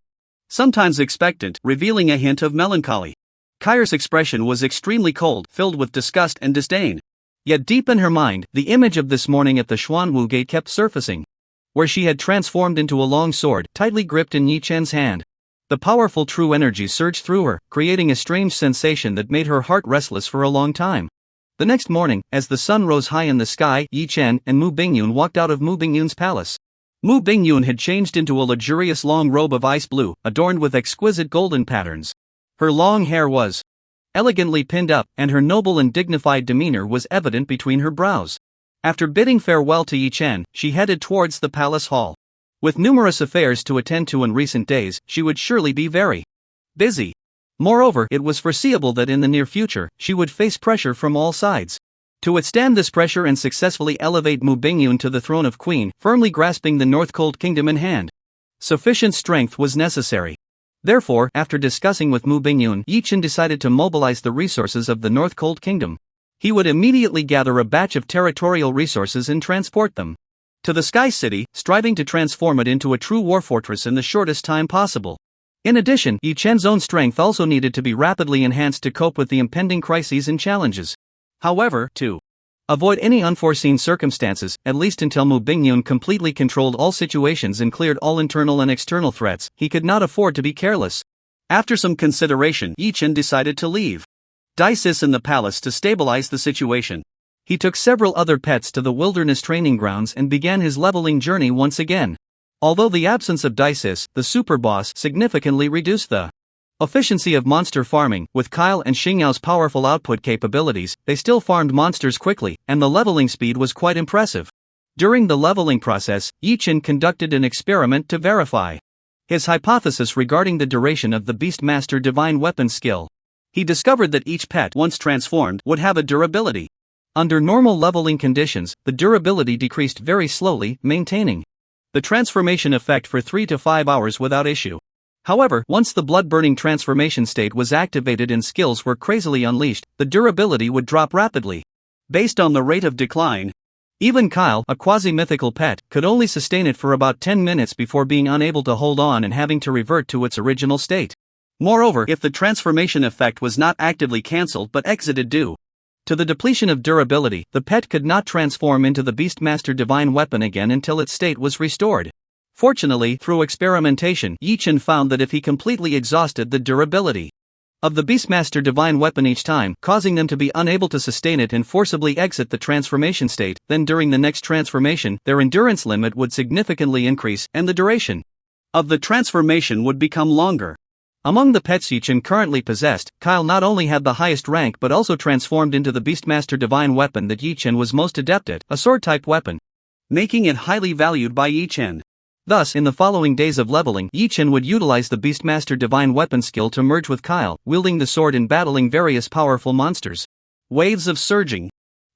sometimes expectant, revealing a hint of melancholy. Kair's expression was extremely cold, filled with disgust and disdain. Yet deep in her mind, the image of this morning at the Xuanwu Gate kept surfacing, where she had transformed into a long sword, tightly gripped in Yi Chen's hand. The powerful true energy surged through her, creating a strange sensation that made her heart restless for a long time. The next morning, as the sun rose high in the sky, Yi Chen and Mu Bingyun walked out of Mu Bingyun's palace. Mu Bingyun had changed into a luxurious long robe of ice blue, adorned with exquisite golden patterns. Her long hair was elegantly pinned up, and her noble and dignified demeanor was evident between her brows. After bidding farewell to Yi Chen, she headed towards the palace hall. With numerous affairs to attend to in recent days, she would surely be very busy. Moreover, it was foreseeable that in the near future, she would face pressure from all sides. To withstand this pressure and successfully elevate Mu Bingyun to the throne of queen, firmly grasping the North Cold Kingdom in hand, sufficient strength was necessary. Therefore, after discussing with Mu Bingyun, Yi Chen decided to mobilize the resources of the North Cold Kingdom. He would immediately gather a batch of territorial resources and transport them to the Sky City, striving to transform it into a true war fortress in the shortest time possible. In addition, Yi Chen's own strength also needed to be rapidly enhanced to cope with the impending crises and challenges. However, to avoid any unforeseen circumstances, at least until Mu Bingyun completely controlled all situations and cleared all internal and external threats, he could not afford to be careless. After some consideration, Yi Chen decided to leave Dices in the palace to stabilize the situation. He took several other pets to the wilderness training grounds and began his leveling journey once again. Although the absence of Dices, the super boss, significantly reduced the efficiency of monster farming, with Kyle and Xingyao's powerful output capabilities, they still farmed monsters quickly, and the leveling speed was quite impressive. During the leveling process, Yichen conducted an experiment to verify his hypothesis regarding the duration of the Beastmaster Divine Weapon skill. He discovered that each pet, once transformed, would have a durability. Under normal leveling conditions, the durability decreased very slowly, maintaining the transformation effect for 3 to 5 hours without issue. However, once the blood-burning transformation state was activated and skills were crazily unleashed, the durability would drop rapidly. Based on the rate of decline, even Kyle, a quasi-mythical pet, could only sustain it for about 10 minutes before being unable to hold on and having to revert to its original state. Moreover, if the transformation effect was not actively cancelled but exited due to the depletion of durability, the pet could not transform into the Beastmaster Divine Weapon again until its state was restored. Fortunately, through experimentation, Yichen found that if he completely exhausted the durability of the Beastmaster Divine Weapon each time, causing them to be unable to sustain it and forcibly exit the transformation state, then during the next transformation, their endurance limit would significantly increase, and the duration of the transformation would become longer. Among the pets Yichen currently possessed, Kyle not only had the highest rank but also transformed into the Beastmaster Divine Weapon that Yichen was most adept at, a sword-type weapon, making it highly valued by Yichen. Thus, in the following days of leveling, Yichen would utilize the Beastmaster Divine Weapon skill to merge with Kyle, wielding the sword and battling various powerful monsters. Waves of surging,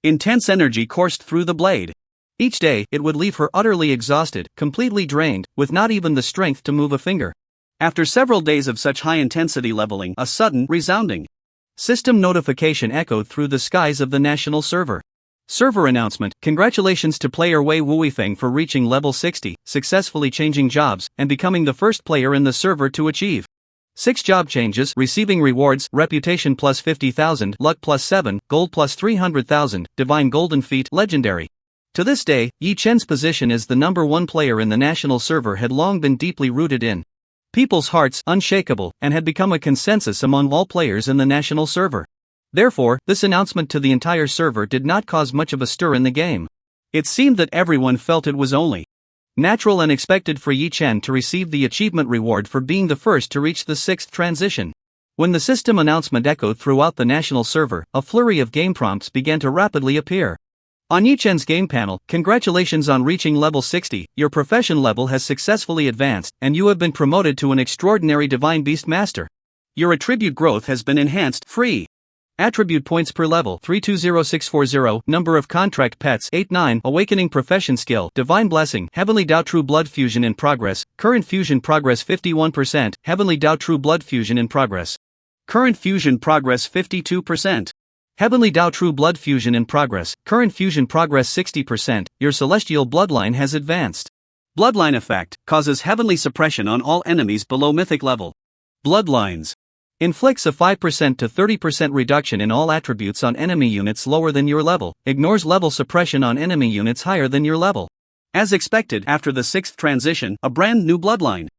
intense energy coursed through the blade. Each day, it would leave her utterly exhausted, completely drained, with not even the strength to move a finger. After several days of such high-intensity leveling, a sudden, resounding system notification echoed through the skies of the national server. Server announcement: congratulations to player Wei Wuifeng for reaching level 60, successfully changing jobs, and becoming the first player in the server to achieve 6 job changes, receiving rewards: reputation plus 50,000, luck plus 7, gold plus 300,000, divine golden feat, legendary. To this day, Yichen's position as the number 1 player in the national server had long been deeply rooted in people's hearts, unshakable, and had become a consensus among all players in the national server. Therefore, this announcement to the entire server did not cause much of a stir in the game. It seemed that everyone felt it was only natural and expected for Yichen to receive the achievement reward for being the first to reach the 6th transition. When the system announcement echoed throughout the national server, a flurry of game prompts began to rapidly appear. On Yichen's game panel: congratulations on reaching level 60, your profession level has successfully advanced, and you have been promoted to an extraordinary divine beast master. Your attribute growth has been enhanced. Free attribute points per level 320640. Number of contract pets 89. Awakening profession skill: divine blessing, heavenly Dao true blood fusion in progress, current fusion progress 51%, heavenly Dao true blood fusion in progress, current fusion progress 52%. Heavenly Dao True Blood Fusion in progress, current fusion progress 60%, your celestial bloodline has advanced. Bloodline effect, causes heavenly suppression on all enemies below mythic level. Bloodlines. Inflicts a 5% to 30% reduction in all attributes on enemy units lower than your level, ignores level suppression on enemy units higher than your level. As expected, after the 6th transition, a brand new bloodline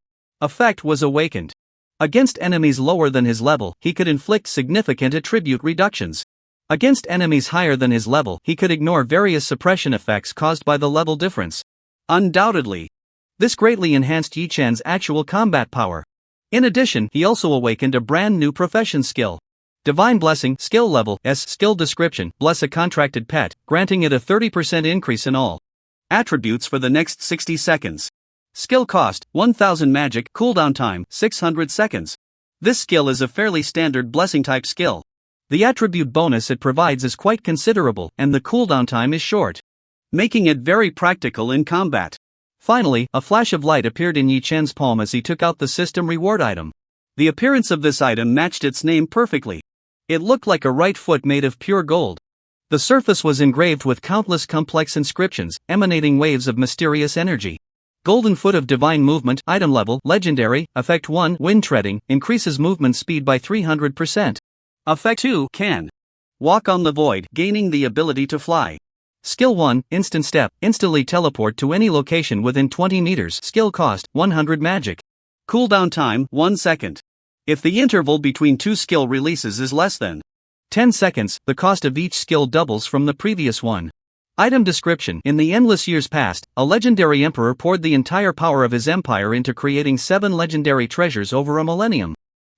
effect was awakened. Against enemies lower than his level, he could inflict significant attribute reductions. Against enemies higher than his level, he could ignore various suppression effects caused by the level difference. Undoubtedly, this greatly enhanced Yichen's actual combat power. In addition, he also awakened a brand new profession skill. Divine Blessing, skill level S. Skill description: bless a contracted pet, granting it a 30% increase in all attributes for the next 60 seconds. Skill cost: 1000 magic, cooldown time 600 seconds. This skill is a fairly standard blessing type skill. The attribute bonus it provides is quite considerable, and the cooldown time is short, making it very practical in combat. Finally, a flash of light appeared in Yichen's palm as he took out the system reward item. The appearance of this item matched its name perfectly. It looked like a right foot made of pure gold. The surface was engraved with countless complex inscriptions, emanating waves of mysterious energy. Golden foot of divine movement, item level, legendary, effect 1, wind treading, increases movement speed by 300%. Effect 2, can walk on the void, gaining the ability to fly. Skill 1, instant step, instantly teleport to any location within 20 meters. Skill cost, 100 magic. Cooldown time, 1 second. If the interval between 2 skill releases is less than 10 seconds, the cost of each skill doubles from the previous one. Item description: in the endless years past, a legendary emperor poured the entire power of his empire into creating 7 legendary treasures over a millennium.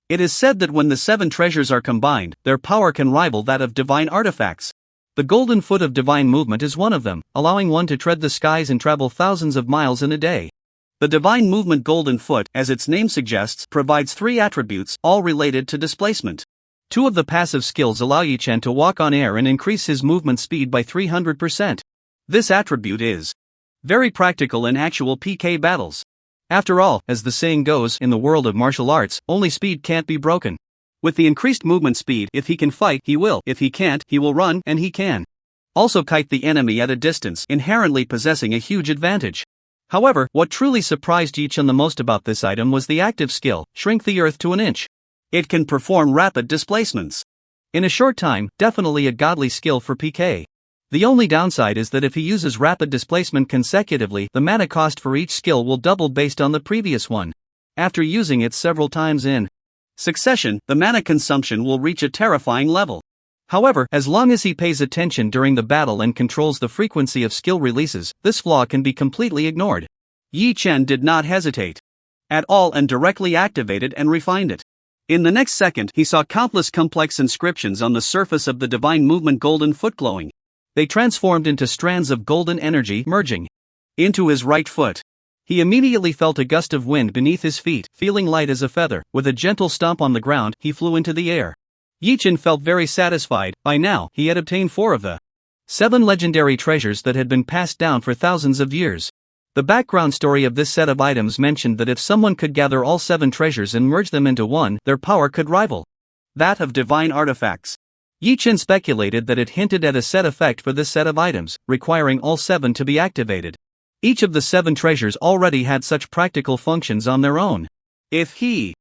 It is said that when the 7 treasures are combined, their power can rival that of divine artifacts. The Golden Foot of Divine Movement is one of them, allowing one to tread the skies and travel thousands of miles in a day. The Divine Movement Golden Foot, as its name suggests, provides 3 attributes, all related to displacement. 2 of the passive skills allow Yi-Chen to walk on air and increase his movement speed by 300%. This attribute is very practical in actual PK battles. After all, as the saying goes, in the world of martial arts, only speed can't be broken. With the increased movement speed, if he can fight, he will. If he can't, he will run, and he can also kite the enemy at a distance, inherently possessing a huge advantage. However, what truly surprised Yi-Chen the most about this item was the active skill, Shrink the Earth to an Inch. It can perform rapid displacements in a short time, definitely a godly skill for PK. The only downside is that if he uses rapid displacement consecutively, the mana cost for each skill will double based on the previous one. After using it several times in succession, the mana consumption will reach a terrifying level. However, as long as he pays attention during the battle and controls the frequency of skill releases, this flaw can be completely ignored. Yi-Chen did not hesitate at all and directly activated and refined it. In the next second, he saw countless complex inscriptions on the surface of the Divine Movement Golden Foot glowing. They transformed into strands of golden energy, merging into his right foot. He immediately felt a gust of wind beneath his feet, feeling light as a feather. With a gentle stomp on the ground, he flew into the air. Yi-Chen felt very satisfied. By now, he had obtained 4 of the 7 legendary treasures that had been passed down for thousands of years. The background story of this set of items mentioned that if someone could gather all 7 treasures and merge them into one, their power could rival that of divine artifacts. Yi-Chen speculated that it hinted at a set effect for this set of items, requiring all 7 to be activated. Each of the 7 treasures already had such practical functions on their own. If he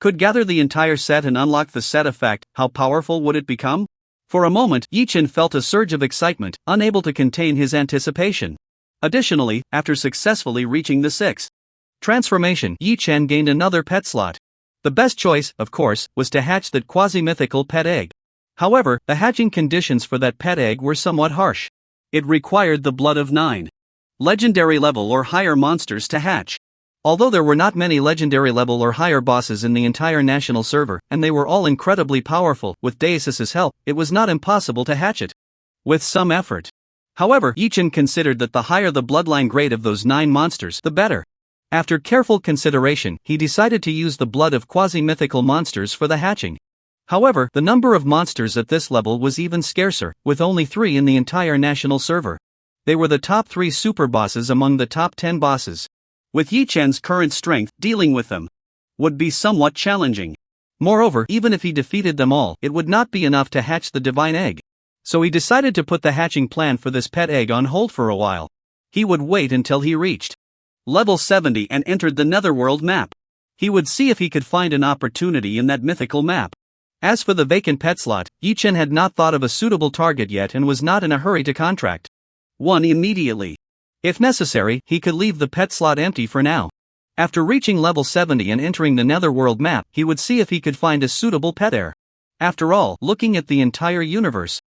could gather the entire set and unlock the set effect, how powerful would it become? For a moment, Yi-Chen felt a surge of excitement, unable to contain his anticipation. Additionally, after successfully reaching the 6th transformation, Yi-Chen gained another pet slot. The best choice, of course, was to hatch that quasi-mythical pet egg. However, the hatching conditions for that pet egg were somewhat harsh. It required the blood of 9 legendary level or higher monsters to hatch. Although there were not many legendary level or higher bosses in the entire national server, and they were all incredibly powerful, with Deus's help, it was not impossible to hatch it with some effort. However, Yi-Chen considered that the higher the bloodline grade of those 9 monsters, the better. After careful consideration, he decided to use the blood of quasi-mythical monsters for the hatching. However, the number of monsters at this level was even scarcer, with only 3 in the entire national server. They were the top 3 super bosses among the top 10 bosses. With Yi-Chen's current strength, dealing with them would be somewhat challenging. Moreover, even if he defeated them all, it would not be enough to hatch the divine egg. So he decided to put the hatching plan for this pet egg on hold for a while. He would wait until he reached level 70 and entered the Netherworld map. He would see if he could find an opportunity in that mythical map. As for the vacant pet slot, Yi-Chen had not thought of a suitable target yet and was not in a hurry to contract one immediately. If necessary, he could leave the pet slot empty for now. After reaching level 70 and entering the Netherworld map, he would see if he could find a suitable pet heir. After all, looking at the entire universe,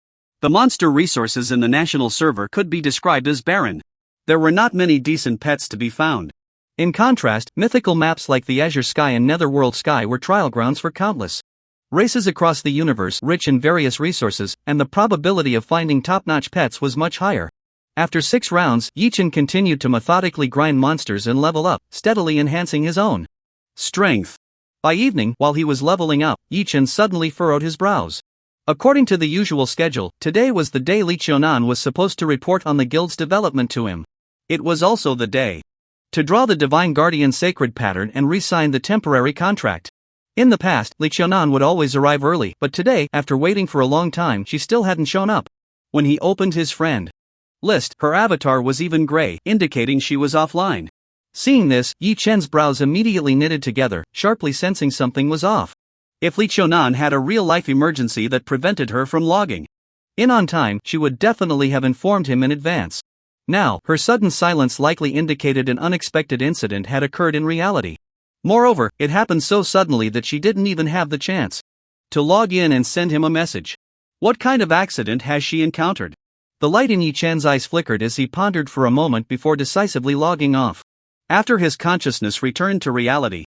the monster resources in the national server could be described as barren. There were not many decent pets to be found. In contrast, mythical maps like the Azure Sky and Netherworld Sky were trial grounds for countless races across the universe, rich in various resources, and the probability of finding top-notch pets was much higher. After 6 rounds, Yi-Chen continued to methodically grind monsters and level up, steadily enhancing his own strength. By evening, while he was leveling up, Yi-Chen suddenly furrowed his brows. According to the usual schedule, today was the day Li Qiunan was supposed to report on the guild's development to him. It was also the day to draw the Divine Guardian Sacred Pattern and re-sign the temporary contract. In the past, Li Qiunan would always arrive early, but today, after waiting for a long time, she still hadn't shown up. When he opened his friend list, her avatar was even gray, indicating she was offline. Seeing this, Yi-Chen's brows immediately knitted together, sharply sensing something was off. If Li Qiunan had a real-life emergency that prevented her from logging in on time, she would definitely have informed him in advance. Now, her sudden silence likely indicated an unexpected incident had occurred in reality. Moreover, it happened so suddenly that she didn't even have the chance to log in and send him a message. What kind of accident has she encountered? The light in Yi Chen's eyes flickered as he pondered for a moment before decisively logging off. After his consciousness returned to reality,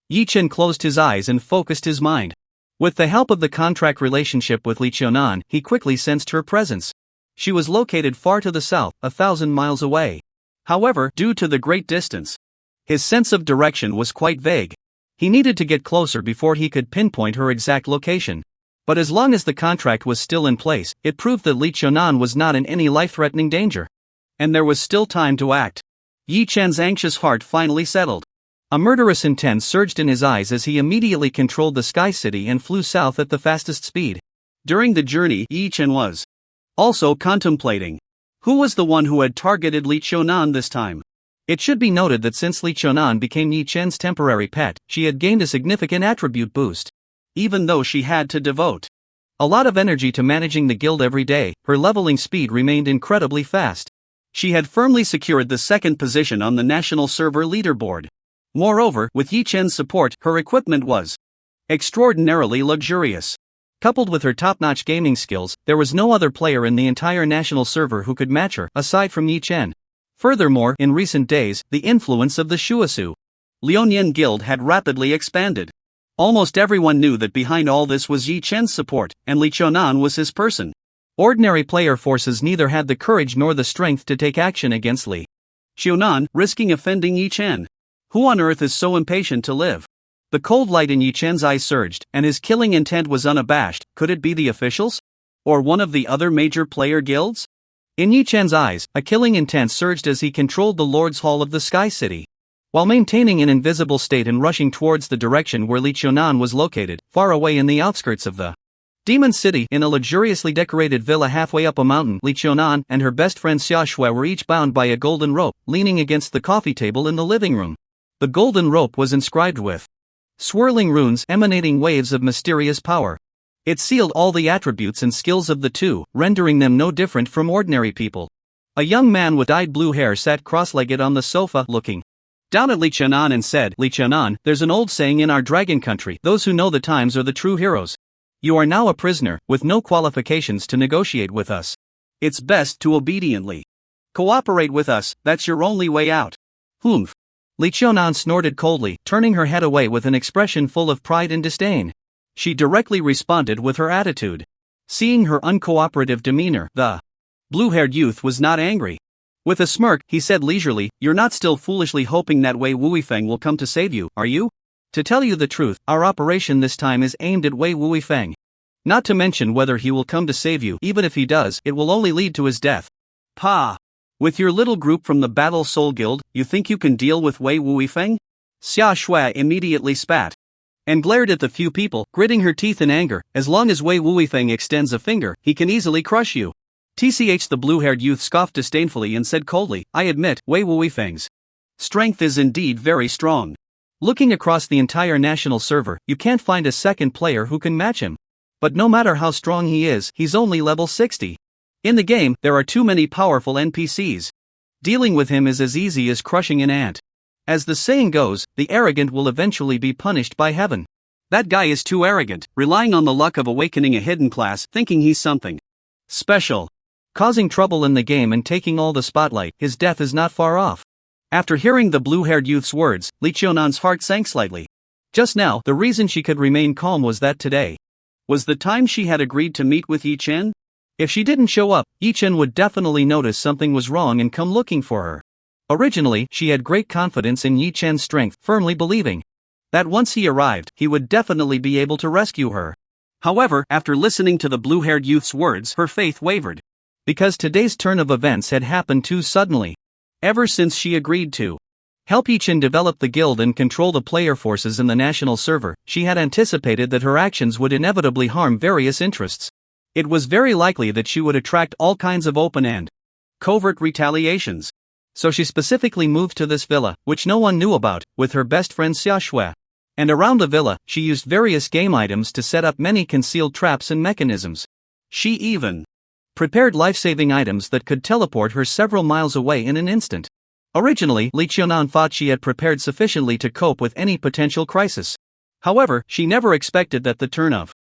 Yi Chen closed his eyes and focused his mind. With the help of the contract relationship with Li Qiunan, he quickly sensed her presence. She was located far to the south, 1,000 miles away. However, due to the great distance, his sense of direction was quite vague. He needed to get closer before he could pinpoint her exact location. But as long as the contract was still in place, it proved that Li Qiunan was not in any life-threatening danger. And there was still time to act. Yi Chen's anxious heart finally settled. A murderous intent surged in his eyes as he immediately controlled the Sky City and flew south at the fastest speed. During the journey, Yi Chen was also contemplating who was the one who had targeted Li Qiunan this time. It should be noted that since Li Qiunan became Yi Chen's temporary pet, she had gained a significant attribute boost. Even though she had to devote a lot of energy to managing the guild every day, her leveling speed remained incredibly fast. She had firmly secured the second position on the national server leaderboard. Moreover, with Yi Chen's support, her equipment was extraordinarily luxurious. Coupled with her top-notch gaming skills, there was no other player in the entire national server who could match her, aside from Yi Chen. Furthermore, in recent days, the influence of the Shuasu Lionian Guild had rapidly expanded. Almost everyone knew that behind all this was Yi Chen's support, and Li Qiunan was his person. Ordinary player forces neither had the courage nor the strength to take action against Li Qiunan, risking offending Yi Chen. Who on earth is so impatient to live? The cold light in Yi Chen's eyes surged, and his killing intent was unabashed. Could it be the officials? Or one of the other major player guilds? In Yi Chen's eyes, a killing intent surged as he controlled the Lord's Hall of the Sky City. While maintaining an invisible state and rushing towards the direction where Li Qiunan was located, far away in the outskirts of the Demon City, in a luxuriously decorated villa halfway up a mountain, Li Qiunan and her best friend Xia Shui were each bound by a golden rope, leaning against the coffee table in the living room. The golden rope was inscribed with swirling runes emanating waves of mysterious power. It sealed all the attributes and skills of the two, rendering them no different from ordinary people. A young man with dyed blue hair sat cross-legged on the sofa, looking down at Li Qiunan and said, "Li Qiunan, there's an old saying in our dragon country, those who know the times are the true heroes. You are now a prisoner, with no qualifications to negotiate with us. It's best to obediently cooperate with us, that's your only way out." Humph. Li Qiunan snorted coldly, turning her head away with an expression full of pride and disdain. She directly responded with her attitude. Seeing her uncooperative demeanor, the blue-haired youth was not angry. With a smirk, he said leisurely, "You're not still foolishly hoping that Wei Wuifeng will come to save you, are you? To tell you the truth, our operation this time is aimed at Wei Wuifeng. Not to mention whether he will come to save you, even if he does, it will only lead to his death. Pa! With your little group from the Battle Soul Guild, you think you can deal with Wei Wuifeng?" Xia Shui immediately spat and glared at the few people, gritting her teeth in anger. "As long as Wei Wuifeng extends a finger, he can easily crush you." The blue-haired youth scoffed disdainfully and said coldly, "I admit, Wei Wuifeng's strength is indeed very strong. Looking across the entire national server, you can't find a second player who can match him. But no matter how strong he is, he's only level 60. In the game, there are too many powerful NPCs. Dealing with him is as easy as crushing an ant. As the saying goes, the arrogant will eventually be punished by heaven. That guy is too arrogant, relying on the luck of awakening a hidden class, thinking he's something special. Causing trouble in the game and taking all the spotlight, his death is not far off." After hearing the blue-haired youth's words, Li Qiunan's heart sank slightly. Just now, the reason she could remain calm was that today was the time she had agreed to meet with Yi Chen. If she didn't show up, Yi Chen would definitely notice something was wrong and come looking for her. Originally, she had great confidence in Yi Chen's strength, firmly believing that once he arrived, he would definitely be able to rescue her. However, after listening to the blue-haired youth's words, her faith wavered. Because today's turn of events had happened too suddenly. Ever since she agreed to help Yi Chen develop the guild and control the player forces in the national server, she had anticipated that her actions would inevitably harm various interests. It was very likely that she would attract all kinds of open and covert retaliations. So she specifically moved to this villa, which no one knew about, with her best friend Xia Shui. And around the villa, she used various game items to set up many concealed traps and mechanisms. She even prepared life-saving items that could teleport her several miles away in an instant. Originally, Li Qiunan thought she had prepared sufficiently to cope with any potential crisis. However, she never expected that the turn of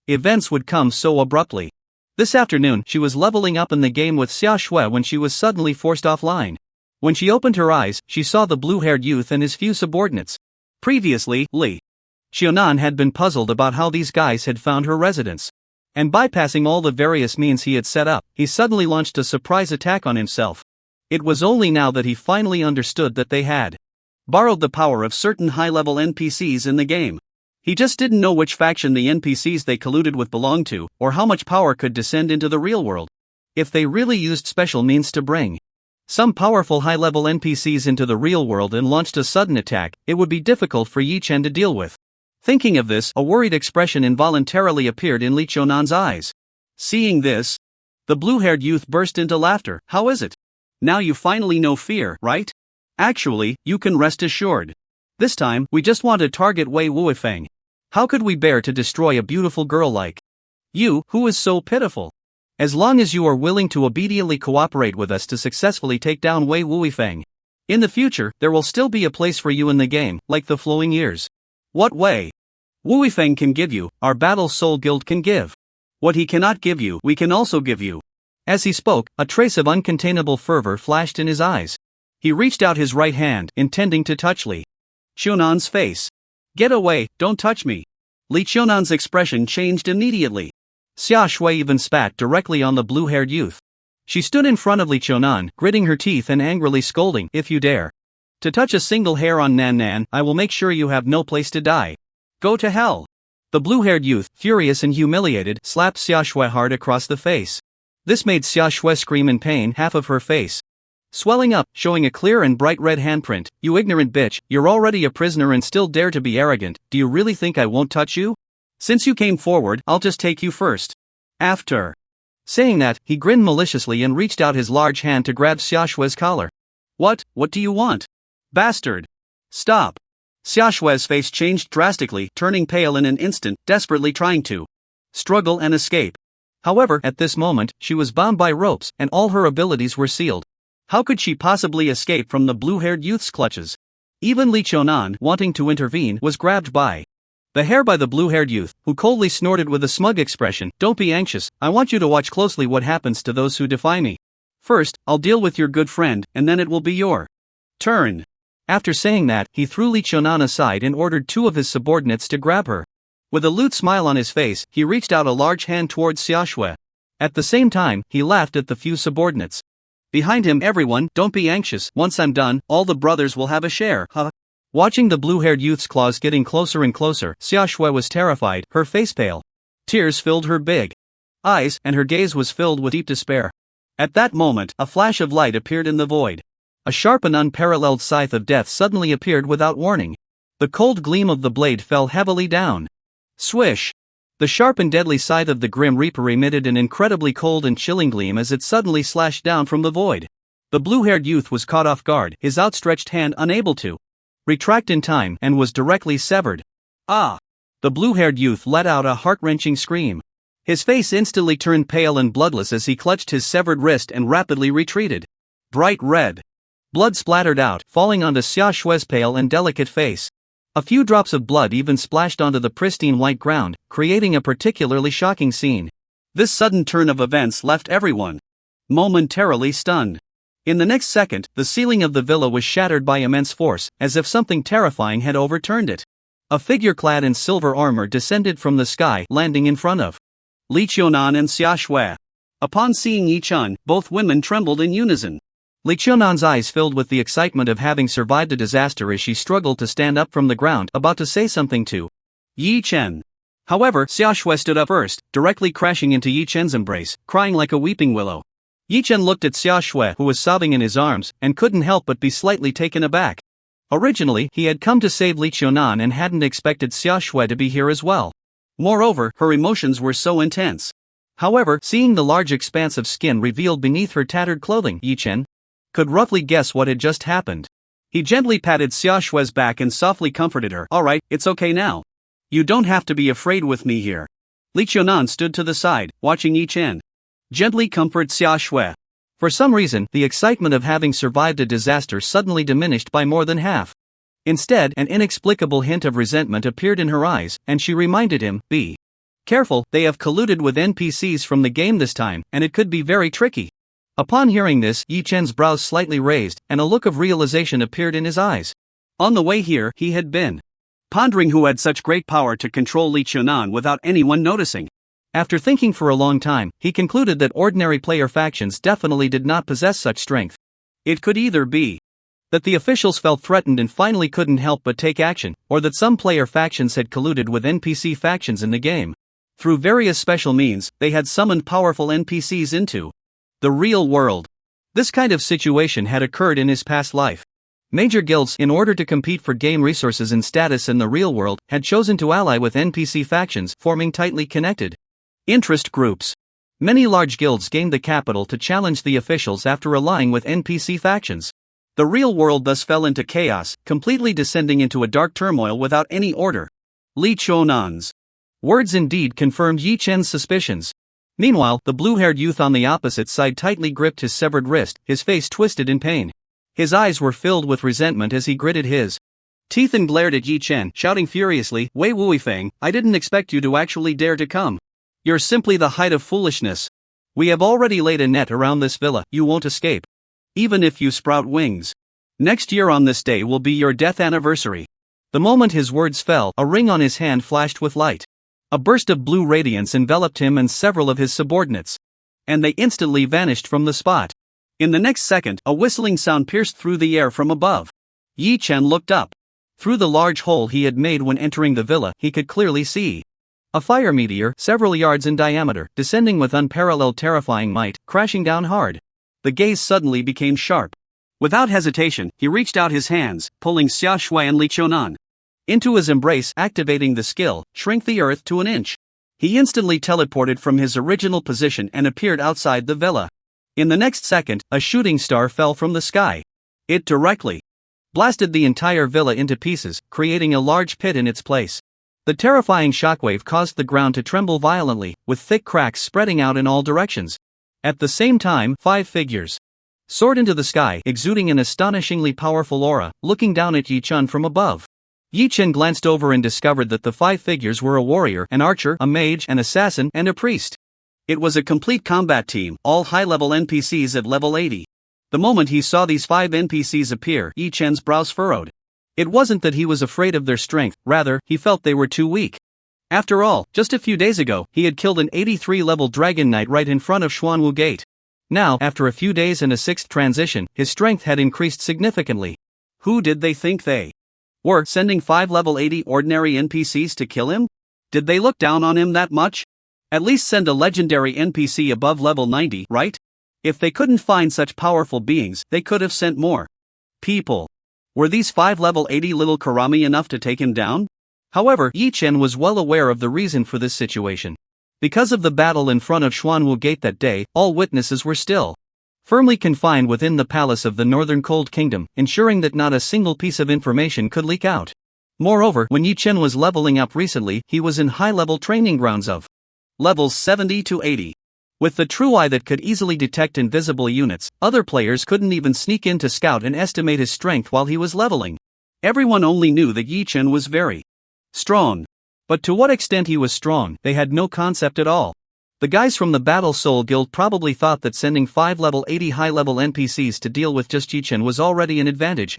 events would come so abruptly. This afternoon, she was leveling up in the game with Xia Shui when she was suddenly forced offline. When she opened her eyes, she saw the blue-haired youth and his few subordinates. Previously, Li Xiaonan had been puzzled about how these guys had found her residence. And bypassing all the various means he had set up, he suddenly launched a surprise attack on himself. It was only now that he finally understood that they had borrowed the power of certain high-level NPCs in the game. He just didn't know which faction the NPCs they colluded with belonged to, or how much power could descend into the real world. If they really used special means to bring some powerful high-level NPCs into the real world and launched a sudden attack, it would be difficult for Yi Chen to deal with. Thinking of this, a worried expression involuntarily appeared in Li Qiunan's eyes. Seeing this, the blue-haired youth burst into laughter. How is it? Now you finally know fear, right? Actually, you can rest assured. This time, we just want to target Wei Wuifeng. How could we bear to destroy a beautiful girl like you, who is so pitiful? As long as you are willing to obediently cooperate with us to successfully take down Wei Wuifeng. In the future, there will still be a place for you in the game, like the flowing years. What Wei Wuifeng can give you, our Battle Soul Guild can give. What he cannot give you, we can also give you. As he spoke, a trace of uncontainable fervor flashed in his eyes. He reached out his right hand, intending to touch Li Qiunan's face. Get away, don't touch me. Li Qiunan's expression changed immediately. Xia Shui even spat directly on the blue-haired youth. She stood in front of Li Qiunan, gritting her teeth and angrily scolding, if you dare to touch a single hair on Nan Nan, I will make sure you have no place to die. Go to hell. The blue-haired youth, furious and humiliated, slapped Xia Shui hard across the face. This made Xia Shui scream in pain, half of her face swelling up, showing a clear and bright red handprint. You ignorant bitch, you're already a prisoner and still dare to be arrogant. Do you really think I won't touch you? Since you came forward, I'll just take you first. After saying that, he grinned maliciously and reached out his large hand to grab Xia Shui's collar. What do you want? Bastard! Stop! Xia Shui's face changed drastically, turning pale in an instant, desperately trying to struggle and escape. However, at this moment, she was bound by ropes, and all her abilities were sealed. How could she possibly escape from the blue-haired youth's clutches? Even Li Qiunan, wanting to intervene, was grabbed by the hair by the blue-haired youth, who coldly snorted with a smug expression. Don't be anxious, I want you to watch closely what happens to those who defy me. First, I'll deal with your good friend, and then it will be your turn. After saying that, he threw Li Qiunan aside and ordered two of his subordinates to grab her. With a lewd smile on his face, he reached out a large hand towards Xia Shui. At the same time, he laughed at the few subordinates behind him. Everyone, don't be anxious, once I'm done, all the brothers will have a share, huh? Watching the blue-haired youth's claws getting closer and closer, Xia Shui was terrified, her face pale. Tears filled her big eyes, and her gaze was filled with deep despair. At that moment, a flash of light appeared in the void. A sharp and unparalleled scythe of death suddenly appeared without warning. The cold gleam of the blade fell heavily down. Swish! The sharp and deadly scythe of the Grim Reaper emitted an incredibly cold and chilling gleam as it suddenly slashed down from the void. The blue-haired youth was caught off guard, his outstretched hand unable to retract in time, and was directly severed. Ah! The blue-haired youth let out a heart-wrenching scream. His face instantly turned pale and bloodless as he clutched his severed wrist and rapidly retreated. Bright red blood splattered out, falling onto Xia Shui's pale and delicate face. A few drops of blood even splashed onto the pristine white ground, creating a particularly shocking scene. This sudden turn of events left everyone momentarily stunned. In the next second, the ceiling of the villa was shattered by immense force, as if something terrifying had overturned it. A figure clad in silver armor descended from the sky, landing in front of Li Qiunan and Xia Shui. Upon seeing Yi Chen, both women trembled in unison. Li Qiunan's eyes filled with the excitement of having survived a disaster as she struggled to stand up from the ground, about to say something to Yi Chen. However, Xia Shui stood up first, directly crashing into Yi Chen's embrace, crying like a weeping willow. Yi Chen looked at Xia Shui, who was sobbing in his arms, and couldn't help but be slightly taken aback. Originally, he had come to save Li Qiunan and hadn't expected Xia Shui to be here as well. Moreover, her emotions were so intense. However, seeing the large expanse of skin revealed beneath her tattered clothing, Yi Chen could roughly guess what had just happened. He gently patted Xia Shui's back and softly comforted her. Alright, it's okay now. You don't have to be afraid with me here. Li Qiunan stood to the side, watching Yi Chen gently comfort Xia Shui. For some reason, the excitement of having survived a disaster suddenly diminished by more than half. Instead, an inexplicable hint of resentment appeared in her eyes, and she reminded him, be Careful, they have colluded with NPCs from the game this time, and it could be very tricky. Upon hearing this, Yi Chen's brows slightly raised, and a look of realization appeared in his eyes. On the way here, he had been pondering who had such great power to control Li Chunan without anyone noticing. After thinking for a long time, he concluded that ordinary player factions definitely did not possess such strength. It could either be that the officials felt threatened and finally couldn't help but take action, or that some player factions had colluded with NPC factions in the game. Through various special means, they had summoned powerful NPCs into the real world. This kind of situation had occurred in his past life. Major guilds, in order to compete for game resources and status in the real world, had chosen to ally with NPC factions, forming tightly connected interest groups. Many large guilds gained the capital to challenge the officials after allying with NPC factions. The real world thus fell into chaos, completely descending into a dark turmoil without any order. Li Chunan's words indeed confirmed Yi Chen's suspicions. Meanwhile, the blue-haired youth on the opposite side tightly gripped his severed wrist, his face twisted in pain. His eyes were filled with resentment as he gritted his teeth and glared at Yi Chen, shouting furiously, "Wei Wuifeng, I didn't expect you to actually dare to come. You're simply the height of foolishness. We have already laid a net around this villa, you won't escape. Even if you sprout wings. Next year on this day will be your death anniversary." The moment his words fell, a ring on his hand flashed with light. A burst of blue radiance enveloped him and several of his subordinates. And they instantly vanished from the spot. In the next second, a whistling sound pierced through the air from above. Yi Chen looked up. Through the large hole he had made when entering the villa, he could clearly see a fire meteor, several yards in diameter, descending with unparalleled terrifying might, crashing down hard. The gaze suddenly became sharp. Without hesitation, he reached out his hands, pulling Xia Shui and Li Chunan into his embrace, activating the skill, shrink the earth to an inch. He instantly teleported from his original position and appeared outside the villa. In the next second, a shooting star fell from the sky. It directly blasted the entire villa into pieces, creating a large pit in its place. The terrifying shockwave caused the ground to tremble violently, with thick cracks spreading out in all directions. At the same time, 5 figures soared into the sky, exuding an astonishingly powerful aura, looking down at Yi Chen from above. Yi Chen glanced over and discovered that the 5 figures were a warrior, an archer, a mage, an assassin, and a priest. It was a complete combat team, all high-level NPCs at level 80. The moment he saw these 5 NPCs appear, Yi Chen's brows furrowed. It wasn't that he was afraid of their strength, rather, he felt they were too weak. After all, just a few days ago, he had killed an 83-level Dragon Knight right in front of Xuanwu Gate. Now, after a few days and a 6th transition, his strength had increased significantly. Who did they think they were, sending 5 level 80 ordinary NPCs to kill him? Did they look down on him that much? At least send a legendary NPC above level 90, right? If they couldn't find such powerful beings, they could have sent more people. Were these 5 level 80 little Karami enough to take him down? However, Yi Chen was well aware of the reason for this situation. Because of the battle in front of Xuanwu Gate that day, all witnesses were still firmly confined within the palace of the Northern Cold Kingdom, ensuring that not a single piece of information could leak out. Moreover, when Yi Chen was leveling up recently, he was in high-level training grounds of levels 70 to 80. With the true eye that could easily detect invisible units, other players couldn't even sneak in to scout and estimate his strength while he was leveling. Everyone only knew that Yi Chen was very strong. But to what extent he was strong, they had no concept at all. The guys from the Battle Soul Guild probably thought that sending 5 level 80 high-level NPCs to deal with just Yi Chen was already an advantage,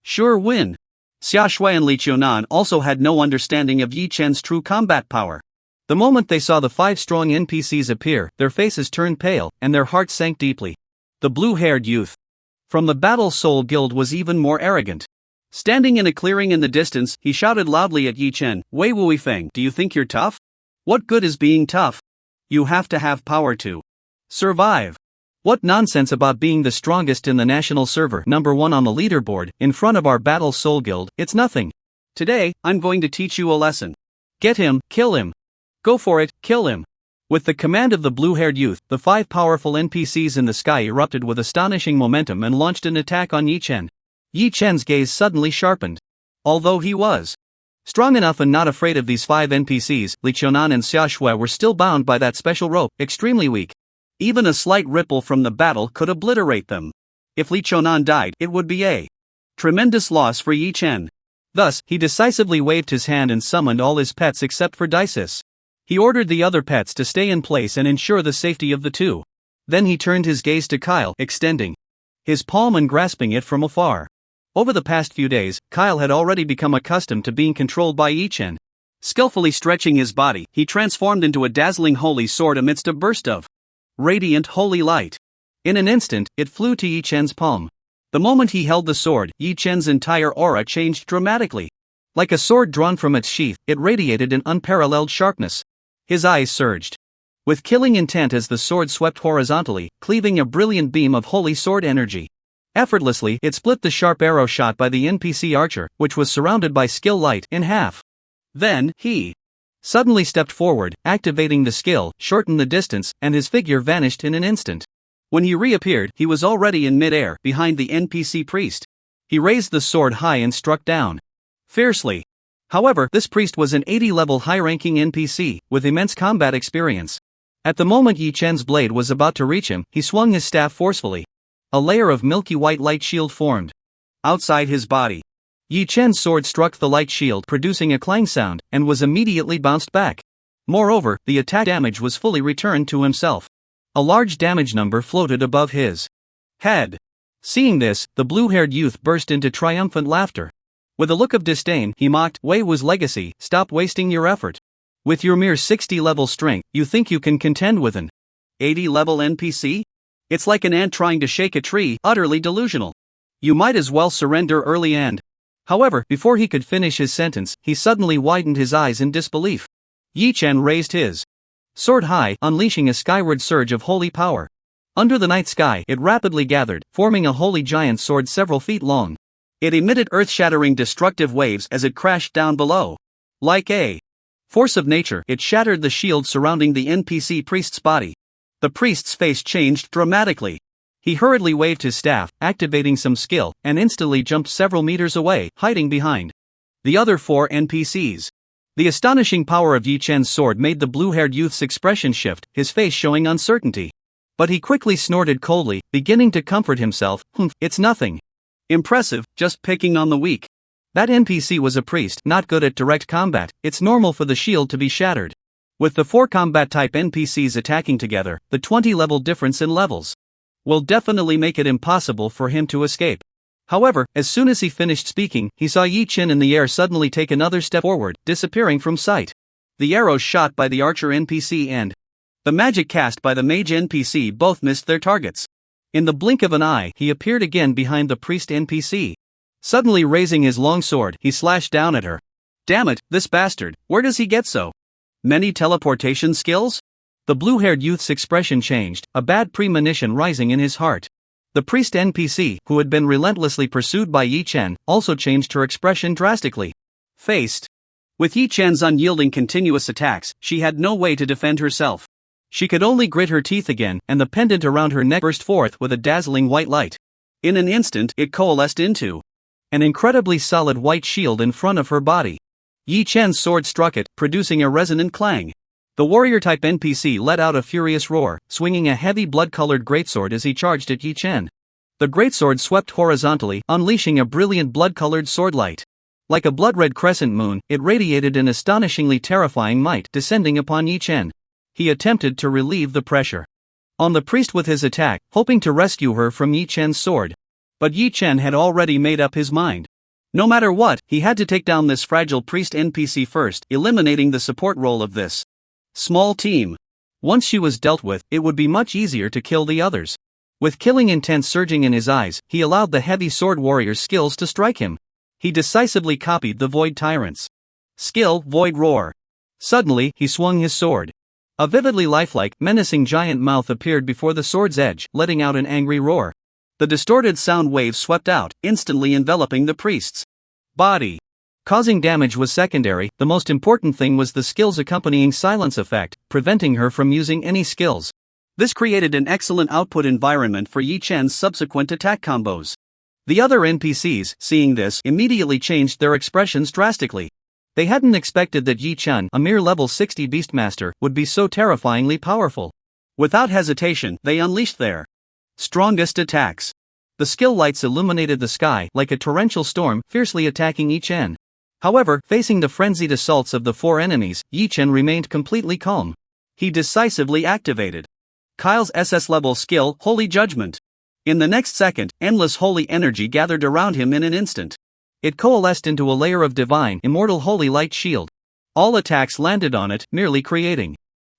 sure win. Xia Shui and Li Chunan also had no understanding of Yi Chen's true combat power. The moment they saw the 5 strong NPCs appear, their faces turned pale, and their hearts sank deeply. The blue-haired youth from the Battle Soul Guild was even more arrogant. Standing in a clearing in the distance, he shouted loudly at Yi Chen, "Wei Wuifeng, do you think you're tough? What good is being tough? You have to have power to survive. What nonsense about being the strongest in the national server, #1 on the leaderboard, in front of our Battle Soul Guild, it's nothing. Today, I'm going to teach you a lesson. Get him, kill him. Go for it, kill him." With the command of the blue-haired youth, the 5 powerful NPCs in the sky erupted with astonishing momentum and launched an attack on Yi Chen. Yi Chen's gaze suddenly sharpened. Although he was strong enough and not afraid of these 5 NPCs, Li Chunan and Xia Shui were still bound by that special rope, extremely weak. Even a slight ripple from the battle could obliterate them. If Li Chunan died, it would be a tremendous loss for Yi Chen. Thus, he decisively waved his hand and summoned all his pets except for Dices. He ordered the other pets to stay in place and ensure the safety of the two. Then he turned his gaze to Kyle, extending his palm and grasping it from afar. Over the past few days, Kyle had already become accustomed to being controlled by Yi-Chen. Skillfully stretching his body, he transformed into a dazzling holy sword amidst a burst of radiant holy light. In an instant, it flew to Yi-Chen's palm. The moment he held the sword, Yi-Chen's entire aura changed dramatically. Like a sword drawn from its sheath, it radiated an unparalleled sharpness. His eyes surged with killing intent as the sword swept horizontally, cleaving a brilliant beam of holy sword energy. Effortlessly, it split the sharp arrow shot by the NPC archer, which was surrounded by skill light, in half. Then, he suddenly stepped forward, activating the skill, shortened the distance, and his figure vanished in an instant. When he reappeared, he was already in mid-air, behind the NPC priest. He raised the sword high and struck down fiercely. However, this priest was an 80-level high-ranking NPC, with immense combat experience. At the moment Yi-Chen's blade was about to reach him, he swung his staff forcefully. A layer of milky white light shield formed outside his body. Yi-Chen's sword struck the light shield, producing a clang sound, and was immediately bounced back. Moreover, the attack damage was fully returned to himself. A large damage number floated above his head. Seeing this, the blue-haired youth burst into triumphant laughter. With a look of disdain, he mocked, "Wei Wu's legacy, stop wasting your effort. With your mere 60-level strength, you think you can contend with an 80-level NPC? It's like an ant trying to shake a tree, utterly delusional. You might as well surrender early and..." However, before he could finish his sentence, he suddenly widened his eyes in disbelief. Yi-Chen raised his sword high, unleashing a skyward surge of holy power. Under the night sky, it rapidly gathered, forming a holy giant sword several feet long. It emitted earth-shattering destructive waves as it crashed down below. Like a force of nature, it shattered the shield surrounding the NPC priest's body. The priest's face changed dramatically. He hurriedly waved his staff, activating some skill, and instantly jumped several meters away, hiding behind the other 4 NPCs. The astonishing power of Yi-Chen's sword made the blue-haired youth's expression shift, his face showing uncertainty. But he quickly snorted coldly, beginning to comfort himself, "It's nothing impressive, just picking on the weak." That NPC was a priest, not good at direct combat. It's normal for the shield to be shattered. With the 4 combat-type NPCs attacking together, the 20-level difference in levels will definitely make it impossible for him to escape. However, as soon as he finished speaking, he saw Yi-Chen in the air suddenly take another step forward, disappearing from sight. The arrows shot by the archer NPC and the magic cast by the mage NPC both missed their targets. In the blink of an eye, he appeared again behind the priest NPC. Suddenly raising his long sword, he slashed down at her. Damn it, this bastard, where does he get so many teleportation skills? The blue-haired youth's expression changed, a bad premonition rising in his heart. The priest NPC, who had been relentlessly pursued by Yi-Chen, also changed her expression drastically. Faced with Yi-Chen's unyielding continuous attacks, she had no way to defend herself. She could only grit her teeth again, and the pendant around her neck burst forth with a dazzling white light. In an instant, it coalesced into an incredibly solid white shield in front of her body. Yi-Chen's sword struck it, producing a resonant clang. The warrior-type NPC let out a furious roar, swinging a heavy blood-colored greatsword as he charged at Yi-Chen. The greatsword swept horizontally, unleashing a brilliant blood-colored swordlight. Like a blood-red crescent moon, it radiated an astonishingly terrifying might, descending upon Yi-Chen. He attempted to relieve the pressure on the priest with his attack, hoping to rescue her from Yi-Chen's sword. But Yi-Chen had already made up his mind. No matter what, he had to take down this fragile priest NPC first, eliminating the support role of this small team. Once she was dealt with, it would be much easier to kill the others. With killing intent surging in his eyes, he allowed the heavy sword warrior's skills to strike him. He decisively copied the Void Tyrant's skill, Void Roar. Suddenly, he swung his sword. A vividly lifelike, menacing giant mouth appeared before the sword's edge, letting out an angry roar. The distorted sound wave swept out, instantly enveloping the priest's body. Causing damage was secondary, the most important thing was the skill's accompanying silence effect, preventing her from using any skills. This created an excellent output environment for Yi-Chen's subsequent attack combos. The other NPCs, seeing this, immediately changed their expressions drastically. They hadn't expected that Yi-Chen, a mere level 60 Beastmaster, would be so terrifyingly powerful. Without hesitation, they unleashed their strongest attacks. The skill lights illuminated the sky like a torrential storm, fiercely attacking Yi-Chen. However, facing the frenzied assaults of the 4 enemies, Yi Chen remained completely calm. He decisively activated Kyle's SS-level skill, Holy Judgment. In the next second, endless holy energy gathered around him in an instant. It coalesced into a layer of divine, immortal holy light shield. All attacks landed on it, merely creating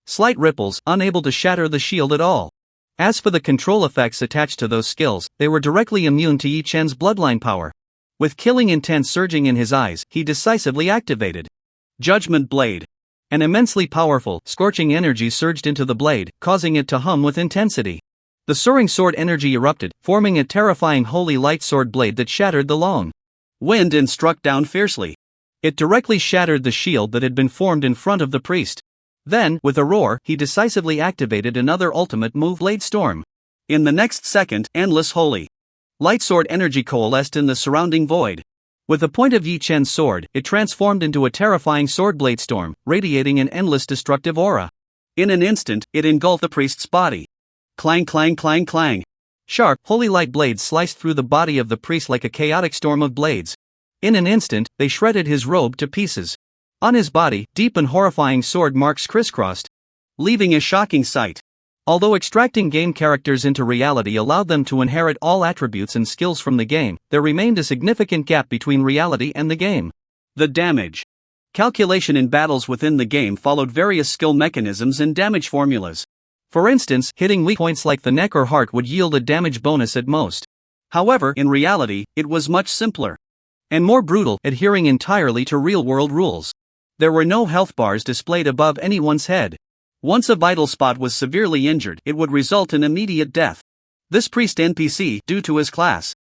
slight ripples, unable to shatter the shield at all. As for the control effects attached to those skills, they were directly immune to Yi Chen's bloodline power. With killing intent surging in his eyes, he decisively activated Judgment Blade. An immensely powerful, scorching energy surged into the blade, causing it to hum with intensity. The soaring sword energy erupted, forming a terrifying holy light sword blade that shattered the long wind and struck down fiercely. It directly shattered the shield that had been formed in front of the priest. Then, with a roar, he decisively activated another ultimate move, Blade Storm. In the next second, endless holy light sword energy coalesced in the surrounding void. With the point of Yi Chen's sword, it transformed into a terrifying sword blade storm, radiating an endless destructive aura. In an instant, it engulfed the priest's body. Clang clang clang clang. Sharp, holy light blades sliced through the body of the priest like a chaotic storm of blades. In an instant, they shredded his robe to pieces. On his body, deep and horrifying sword marks crisscrossed, leaving a shocking sight. Although extracting game characters into reality allowed them to inherit all attributes and skills from the game, there remained a significant gap between reality and the game. The damage calculation in battles within the game followed various skill mechanisms and damage formulas. For instance, hitting weak points like the neck or heart would yield a damage bonus at most. However, in reality, it was much simpler and more brutal, adhering entirely to real-world rules. There were no health bars displayed above anyone's head. Once a vital spot was severely injured, it would result in immediate death. This priest NPC, due to his class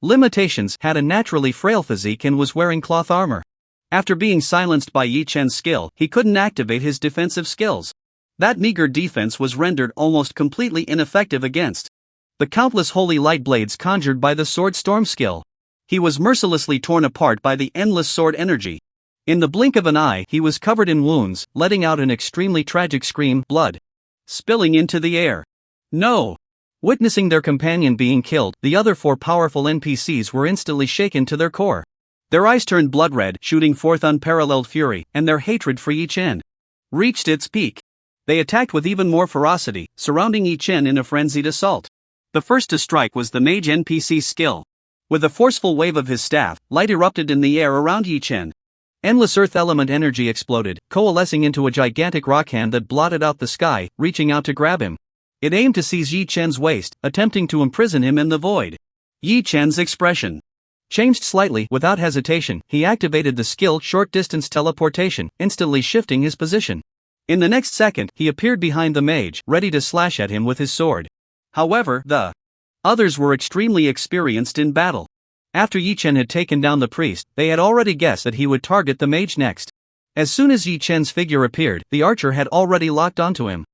limitations, had a naturally frail physique and was wearing cloth armor. After being silenced by Yi Chen's skill, he couldn't activate his defensive skills. That meager defense was rendered almost completely ineffective against the countless holy light blades conjured by the sword storm skill. He was mercilessly torn apart by the endless sword energy. In the blink of an eye, he was covered in wounds, letting out an extremely tragic scream, blood spilling into the air. No! Witnessing their companion being killed, the other 4 powerful NPCs were instantly shaken to their core. Their eyes turned blood red, shooting forth unparalleled fury, and their hatred for Yi Chen reached its peak. They attacked with even more ferocity, surrounding Yi Chen in a frenzied assault. The first to strike was the mage NPC's skill. With a forceful wave of his staff, light erupted in the air around Yi Chen. Endless earth element energy exploded, coalescing into a gigantic rock hand that blotted out the sky, reaching out to grab him. It aimed to seize Yi Chen's waist, attempting to imprison him in the void. Yi Chen's expression changed slightly. Without hesitation, he activated the skill short-distance teleportation, instantly shifting his position. In the next second, he appeared behind the mage, ready to slash at him with his sword. However, the others were extremely experienced in battle. After Yi Chen had taken down the priest, they had already guessed that he would target the mage next. As soon as Yi Chen's figure appeared, the archer had already locked onto him.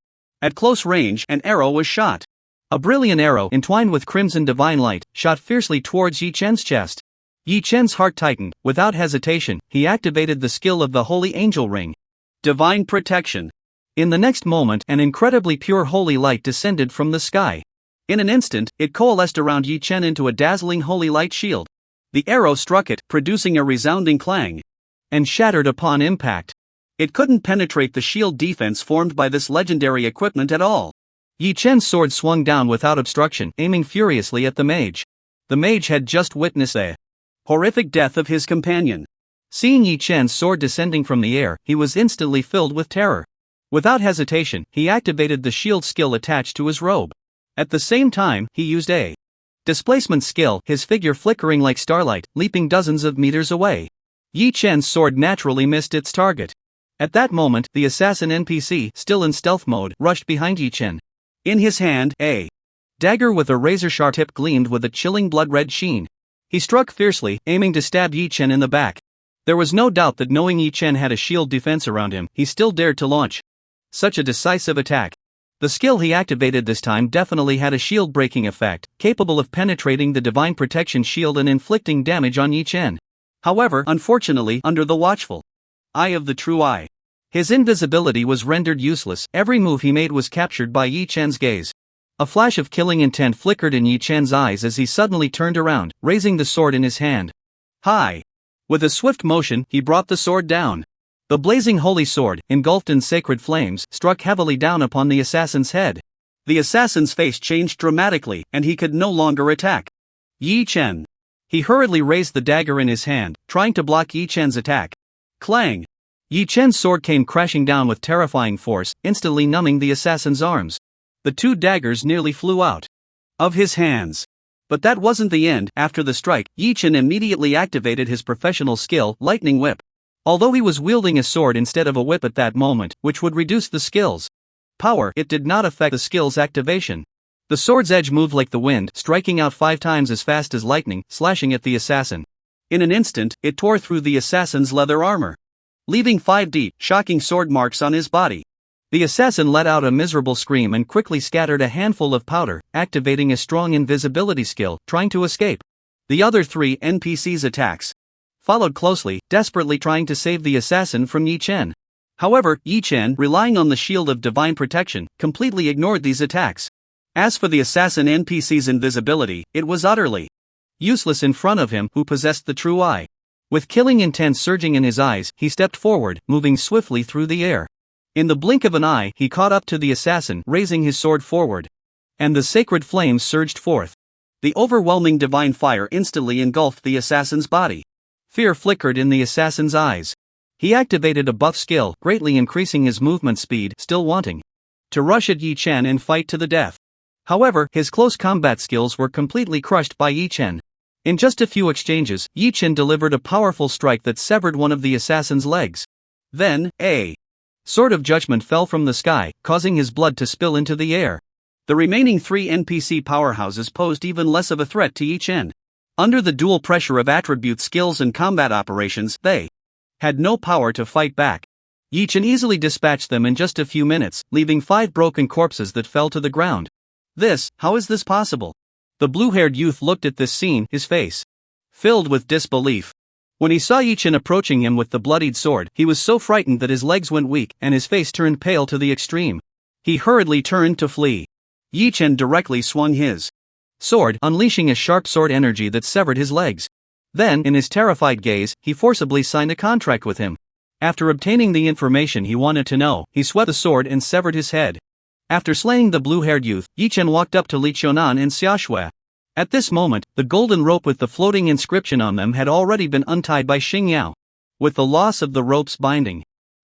At close range, an arrow was shot. A brilliant arrow, entwined with crimson divine light, shot fiercely towards Yi Chen's chest. Yi Chen's heart tightened. Without hesitation, he activated the skill of the Holy Angel Ring. Divine Protection. In the next moment, an incredibly pure holy light descended from the sky. In an instant, it coalesced around Yi Chen into a dazzling holy light shield. The arrow struck it, producing a resounding clang, and shattered upon impact. It couldn't penetrate the shield defense formed by this legendary equipment at all. Yi Chen's sword swung down without obstruction, aiming furiously at the mage. The mage had just witnessed the horrific death of his companion. Seeing Yi Chen's sword descending from the air, he was instantly filled with terror. Without hesitation, he activated the shield skill attached to his robe. At the same time, he used a displacement skill, his figure flickering like starlight, leaping dozens of meters away. Yi Chen's sword naturally missed its target. At that moment, the assassin NPC, still in stealth mode, rushed behind Yi Chen. In his hand, a dagger with a razor-sharp tip gleamed with a chilling blood-red sheen. He struck fiercely, aiming to stab Yi Chen in the back. There was no doubt that knowing Yi Chen had a shield defense around him, he still dared to launch such a decisive attack. The skill he activated this time definitely had a shield-breaking effect, capable of penetrating the divine protection shield and inflicting damage on Yi Chen. However, unfortunately, under the watchful eye of the true eye, his invisibility was rendered useless. Every move he made was captured by Yi Chen's gaze. A flash of killing intent flickered in Yi Chen's eyes as he suddenly turned around, raising the sword in his hand. Hi! With a swift motion, he brought the sword down. The blazing holy sword, engulfed in sacred flames, struck heavily down upon the assassin's head. The assassin's face changed dramatically, and he could no longer attack. Yi Chen. He hurriedly raised the dagger in his hand, trying to block Yi Chen's attack. Clang! Yi Chen's sword came crashing down with terrifying force, instantly numbing the assassin's arms. The two daggers nearly flew out of his hands. But that wasn't the end. After the strike, Yi Chen immediately activated his professional skill, Lightning Whip. Although he was wielding a sword instead of a whip at that moment, which would reduce the skill's power, it did not affect the skill's activation. The sword's edge moved like the wind, striking out 5 times as fast as lightning, slashing at the assassin. In an instant, it tore through the assassin's leather armor, leaving 5 deep, shocking sword marks on his body. The assassin let out a miserable scream and quickly scattered a handful of powder, activating a strong invisibility skill, trying to escape. The other 3 NPCs' attacks followed closely, desperately trying to save the assassin from Yi Chen. However, Yi Chen, relying on the shield of divine protection, completely ignored these attacks. As for the assassin NPC's invisibility, it was utterly useless in front of him who possessed the true eye. With killing intent surging in his eyes, he stepped forward, moving swiftly through the air. In the blink of an eye, he caught up to the assassin, raising his sword forward. And the sacred flames surged forth. The overwhelming divine fire instantly engulfed the assassin's body. Fear flickered in the assassin's eyes. He activated a buff skill, greatly increasing his movement speed, still wanting to rush at Yi Chen and fight to the death. However, his close combat skills were completely crushed by Yi Chen. In just a few exchanges, Yi Chen delivered a powerful strike that severed one of the assassin's legs. Then, a sword of judgment fell from the sky, causing his blood to spill into the air. The remaining 3 NPC powerhouses posed even less of a threat to Yi Chen. Under the dual pressure of attribute skills and combat operations, they had no power to fight back. Yi Chen easily dispatched them in just a few minutes, leaving 5 broken corpses that fell to the ground. How is this possible? The blue-haired youth looked at this scene, his face filled with disbelief. When he saw Yi Chen approaching him with the bloodied sword, he was so frightened that his legs went weak and his face turned pale to the extreme. He hurriedly turned to flee. Yi Chen directly swung his sword, unleashing a sharp sword energy that severed his legs. Then, in his terrified gaze, he forcibly signed a contract with him. After obtaining the information he wanted to know, he swept the sword and severed his head. After slaying the blue-haired youth, Yi Chen walked up to Li Qiunan and Xiaoshui. At this moment, the golden rope with the floating inscription on them had already been untied by Xing Yao. With the loss of the rope's binding,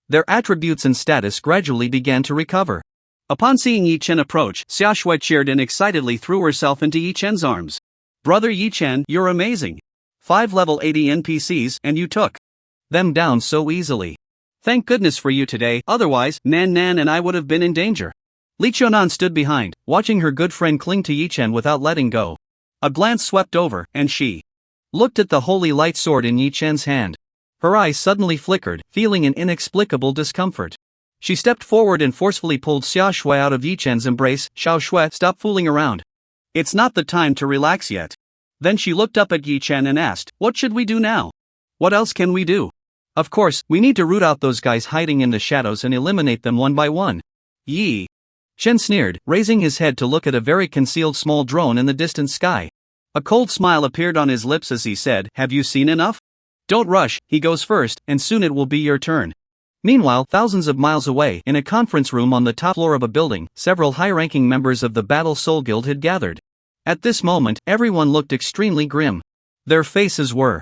their attributes and status gradually began to recover. Upon seeing Yi Chen approach, Xiaoshui cheered and excitedly threw herself into Yi Chen's arms. "Brother Yi Chen, you're amazing. 5 level 80 NPCs, and you took them down so easily. Thank goodness for you today, otherwise, Nan Nan and I would have been in danger." Li Qiunan stood behind, watching her good friend cling to Yi Chen without letting go. A glance swept over, and she looked at the holy light sword in Yi Chen's hand. Her eyes suddenly flickered, feeling an inexplicable discomfort. She stepped forward and forcefully pulled Xiaoshui out of Yi Chen's embrace. "Xiaoshui, stop fooling around. It's not the time to relax yet." Then she looked up at Yi Chen and asked, "What should we do now? What else can we do? Of course, we need to root out those guys hiding in the shadows and eliminate them one by one." Yi Chen sneered, raising his head to look at a very concealed small drone in the distant sky. A cold smile appeared on his lips as he said, "Have you seen enough? Don't rush, he goes first, and soon it will be your turn." Meanwhile, thousands of miles away, in a conference room on the top floor of a building, several high-ranking members of the Battle Soul Guild had gathered. At this moment, everyone looked extremely grim. Their faces were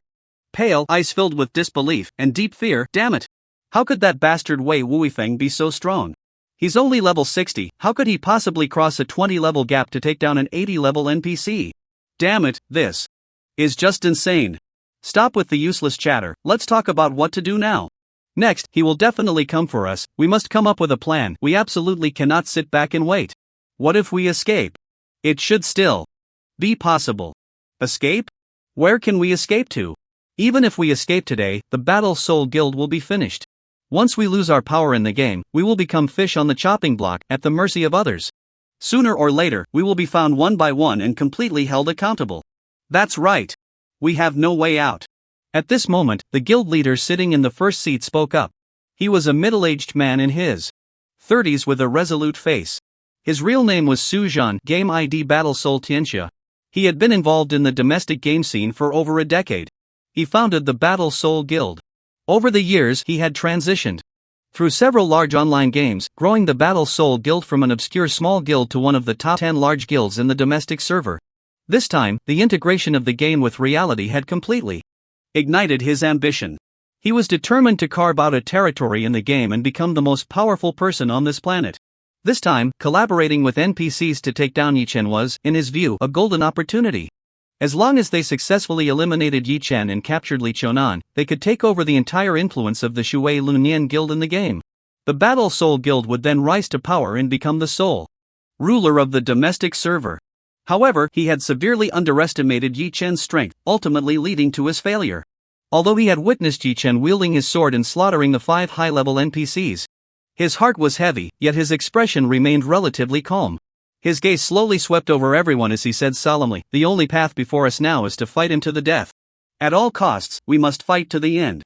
pale, eyes filled with disbelief and deep fear. Damn it! How could that bastard Wei Wuifeng be so strong? He's only level 60, how could he possibly cross a 20-level gap to take down an 80-level NPC? Damn it, this is just insane. Stop with the useless chatter, let's talk about what to do now. Next, he will definitely come for us, we must come up with a plan, we absolutely cannot sit back and wait. What if we escape? It should still be possible. Escape? Where can we escape to? Even if we escape today, the Battle Soul Guild will be finished. Once we lose our power in the game, we will become fish on the chopping block, at the mercy of others. Sooner or later, we will be found one by one and completely held accountable. That's right. We have no way out. At this moment, the guild leader sitting in the first seat spoke up. He was a middle-aged man in his 30s with a resolute face. His real name was Su Zhan, game ID Battle Soul Tianxia. He had been involved in the domestic game scene for over a decade. he founded the Battle Soul Guild. Over the years, he had transitioned through several large online games, growing the Battle Soul Guild from an obscure small guild to one of the top 10 large guilds in the domestic server. This time, the integration of the game with reality had completely ignited his ambition. He was determined to carve out a territory in the game and become the most powerful person on this planet. This time, collaborating with NPCs to take down Yi-Chen was, in his view, a golden opportunity. As long as they successfully eliminated Yi-Chen and captured Li Qiunan, they could take over the entire influence of the Shui Lunyan Guild in the game. The Battle Soul Guild would then rise to power and become the sole ruler of the domestic server. However, he had severely underestimated Yi-Chen's strength, ultimately leading to his failure. Although he had witnessed Yi-Chen wielding his sword and slaughtering the 5 high-level NPCs, his heart was heavy, yet his expression remained relatively calm. His gaze slowly swept over everyone as he said solemnly, "The only path before us now is to fight him to the death. At all costs, we must fight to the end.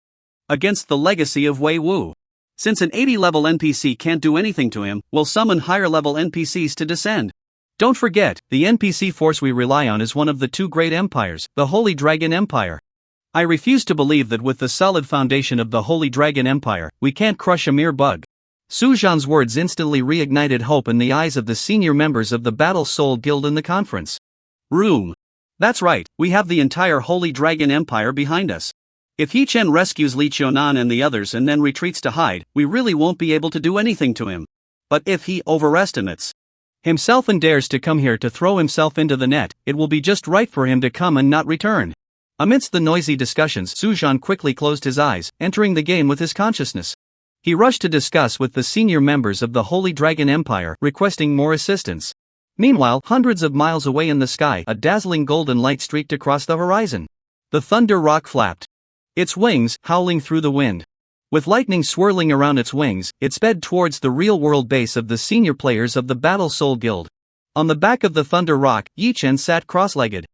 Against the legacy of Wei Wu. Since an 80-level NPC can't do anything to him, we'll summon higher-level NPCs to descend. Don't forget, the NPC force we rely on is one of the 2 great empires, the Holy Dragon Empire. I refuse to believe that with the solid foundation of the Holy Dragon Empire, we can't crush a mere bug." Su Zhan's words instantly reignited hope in the eyes of the senior members of the Battle Soul Guild in the conference room. That's right, we have the entire Holy Dragon Empire behind us. If Yi-Chen rescues Li Qiunan and the others and then retreats to hide, we really won't be able to do anything to him. But if he overestimates himself and dares to come here to throw himself into the net, it will be just right for him to come and not return. Amidst the noisy discussions, Su Zhan quickly closed his eyes, entering the game with his consciousness. He rushed to discuss with the senior members of the Holy Dragon Empire, requesting more assistance. Meanwhile, hundreds of miles away in the sky, a dazzling golden light streaked across the horizon. The Thunder Rock flapped its wings, howling through the wind. With lightning swirling around its wings, it sped towards the real-world base of the senior players of the Battle Soul Guild. On the back of the Thunder Rock, Yi-Chen sat cross-legged,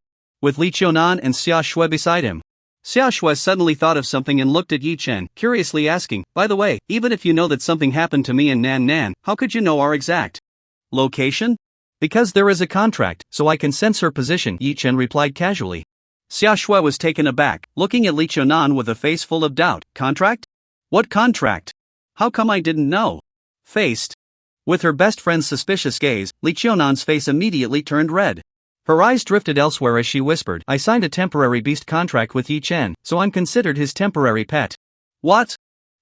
with Li Qiunan and Xia Shui beside him. Xia Shui suddenly thought of something and looked at Yi-Chen, curiously asking, "By the way, even if you know that something happened to me and Nan Nan, how could you know our exact location?" "Because there is a contract, so I can sense her position," Yi-Chen replied casually. Xia Shui was taken aback, looking at Li Qiunan with a face full of doubt. "Contract? What contract? How come I didn't know?" Faced with her best friend's suspicious gaze, Li Qiunan's face immediately turned red. Her eyes drifted elsewhere as she whispered, "I signed a temporary beast contract with Yi-Chen, so I'm considered his temporary pet." "What?"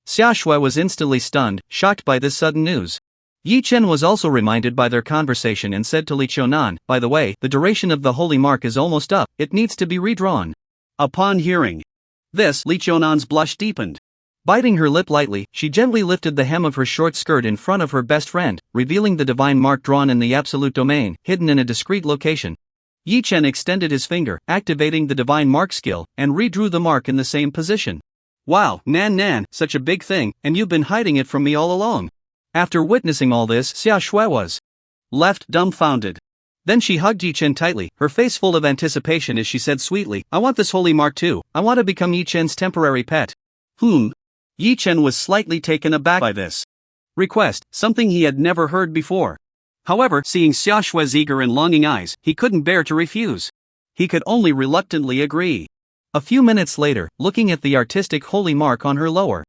Xia Shui was instantly stunned, shocked by this sudden news. Yi-Chen was also reminded by their conversation and said to Li Qiunan, "By the way, the duration of the holy mark is almost up, it needs to be redrawn." Upon hearing this, Li Qiunan's blush deepened. Biting her lip lightly, she gently lifted the hem of her short skirt in front of her best friend, revealing the divine mark drawn in the absolute domain, hidden in a discreet location. Yi-Chen extended his finger, activating the divine mark skill, and redrew the mark in the same position. "Wow, Nan Nan, such a big thing, and you've been hiding it from me all along." After witnessing all this, Xia Shui was left dumbfounded. Then she hugged Yi-Chen tightly, her face full of anticipation as she said sweetly, "I want this holy mark too, I want to become Yi-Chen's temporary pet." Yi-Chen was slightly taken aback by this request, something he had never heard before. However, seeing Xia Shui's eager and longing eyes, he couldn't bear to refuse. He could only reluctantly agree. A few minutes later, looking at the artistic holy mark on her lower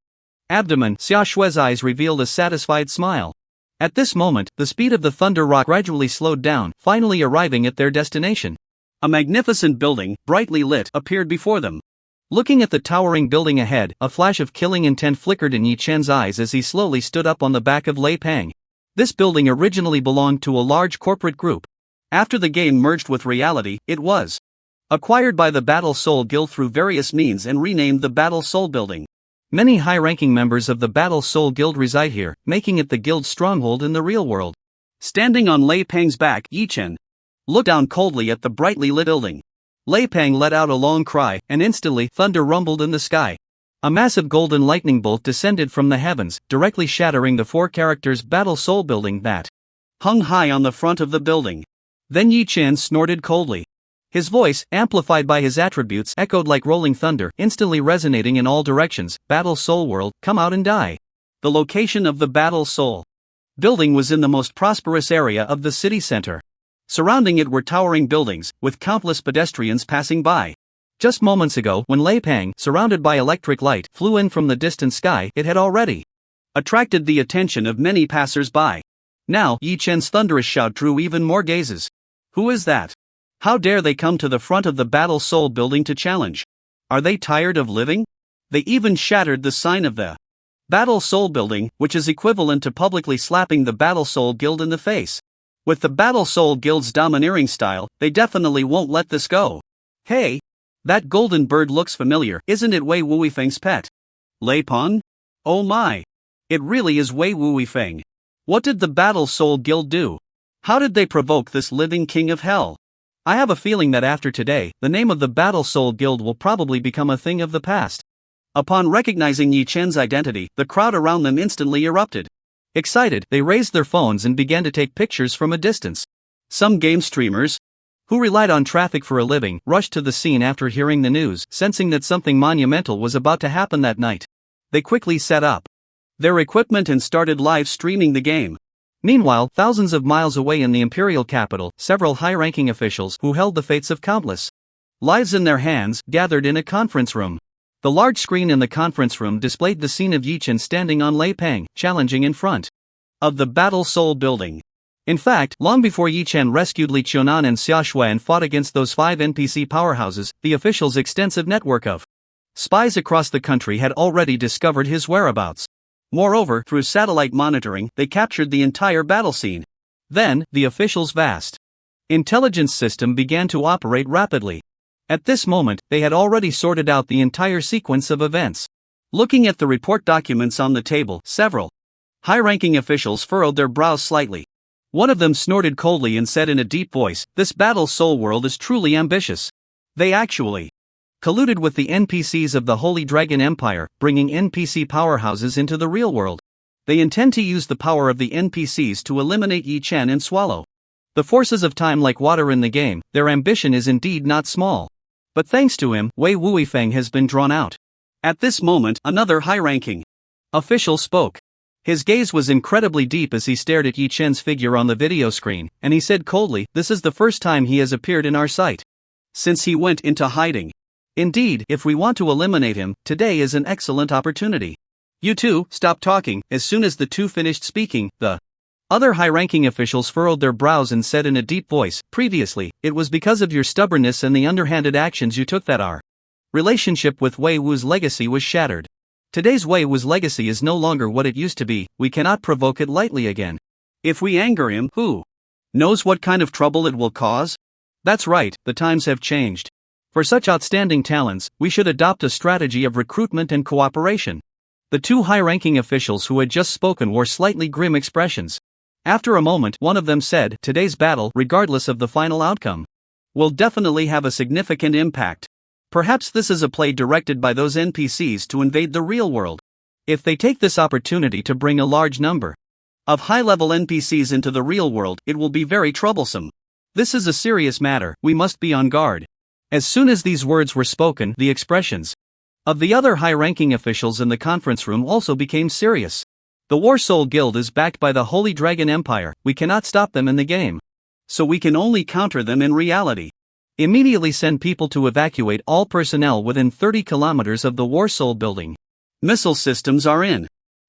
abdomen, Xia Shui's eyes revealed a satisfied smile. At this moment, the speed of the Thunder Rock gradually slowed down, finally arriving at their destination. A magnificent building, brightly lit, appeared before them. Looking at the towering building ahead, a flash of killing intent flickered in Yi-Chen's eyes as he slowly stood up on the back of Lei Peng. This building originally belonged to a large corporate group. After the game merged with reality, it was acquired by the Battle Soul Guild through various means and renamed the Battle Soul Building. Many high-ranking members of the Battle Soul Guild reside here, making it the guild's stronghold in the real world. Standing on Lei Peng's back, Yi-Chen looked down coldly at the brightly lit building. Lei Peng let out a long cry, and instantly, thunder rumbled in the sky. A massive golden lightning bolt descended from the heavens, directly shattering the 4 characters' Battle Soul building that hung high on the front of the building. Then Yi-Chen snorted coldly. His voice, amplified by his attributes, echoed like rolling thunder, instantly resonating in all directions. "Battle Soul World, come out and die." The location of the Battle Soul building was in the most prosperous area of the city center. Surrounding it were towering buildings, with countless pedestrians passing by. Just moments ago, when Lei Pang, surrounded by electric light, flew in from the distant sky, it had already attracted the attention of many passers-by. Now, Yi Chen's thunderous shout drew even more gazes. Who is that? How dare they come to the front of the Battle Soul building to challenge? Are they tired of living? They even shattered the sign of the Battle Soul building, which is equivalent to publicly slapping the Battle Soul Guild in the face. With the Battle Soul Guild's domineering style, they definitely won't let this go. Hey! That golden bird looks familiar, isn't it Wei Wuifeng's pet? Lei Pang? Oh my! It really is Wei Wuifeng. What did the Battle Soul Guild do? How did they provoke this living king of hell? I have a feeling that after today, the name of the Battle Soul Guild will probably become a thing of the past. Upon recognizing Yi Chen's identity, the crowd around them instantly erupted. Excited, they raised their phones and began to take pictures from a distance. Some game streamers, who relied on traffic for a living, rushed to the scene after hearing the news, sensing that something monumental was about to happen that night. They quickly set up their equipment and started live streaming the game. Meanwhile, thousands of miles away in the imperial capital, several high-ranking officials who held the fates of countless lives in their hands gathered in a conference room. The large screen in the conference room displayed the scene of Yi Chen standing on Lei Pang, challenging in front of the Battle Soul building. In fact, long before Yi Chen rescued Li Qiunan and Xia Shui and fought against those 5 NPC powerhouses, the official's extensive network of spies across the country had already discovered his whereabouts. Moreover, through satellite monitoring, they captured the entire battle scene. Then, the official's vast intelligence system began to operate rapidly. At this moment, they had already sorted out the entire sequence of events. Looking at the report documents on the table, several high-ranking officials furrowed their brows slightly. One of them snorted coldly and said in a deep voice, "This Battle Soul world is truly ambitious. They actually colluded with the NPCs of the Holy Dragon Empire, bringing NPC powerhouses into the real world. They intend to use the power of the NPCs to eliminate Yi Chen and swallow the forces of time like water in the game. Their ambition is indeed not small. But thanks to him, Wei Wuifeng has been drawn out." At this moment, another high-ranking official spoke. His gaze was incredibly deep as he stared at Yi Chen's figure on the video screen, and he said coldly, "This is the first time he has appeared in our sight since he went into hiding. Indeed, if we want to eliminate him, today is an excellent opportunity." "You two, stop talking." As soon as the two finished speaking, the other high-ranking officials furrowed their brows and said in a deep voice, "Previously, it was because of your stubbornness and the underhanded actions you took that our relationship with Wei Wu's legacy was shattered. Today's Wei Wu's legacy is no longer what it used to be. We cannot provoke it lightly again. If we anger him, who knows what kind of trouble it will cause?" "That's right, the times have changed. For such outstanding talents, we should adopt a strategy of recruitment and cooperation." The two high-ranking officials who had just spoken wore slightly grim expressions. After a moment, one of them said, "Today's battle, regardless of the final outcome, will definitely have a significant impact. Perhaps this is a play directed by those NPCs to invade the real world. If they take this opportunity to bring a large number of high-level NPCs into the real world, it will be very troublesome. This is a serious matter, we must be on guard." As soon as these words were spoken, the expressions of the other high-ranking officials in the conference room also became serious. "The War Soul Guild is backed by the Holy Dragon Empire. We cannot stop them in the game. So we can only counter them in reality. Immediately send people to evacuate all personnel within 30 kilometers of the War Soul building. Missile systems are in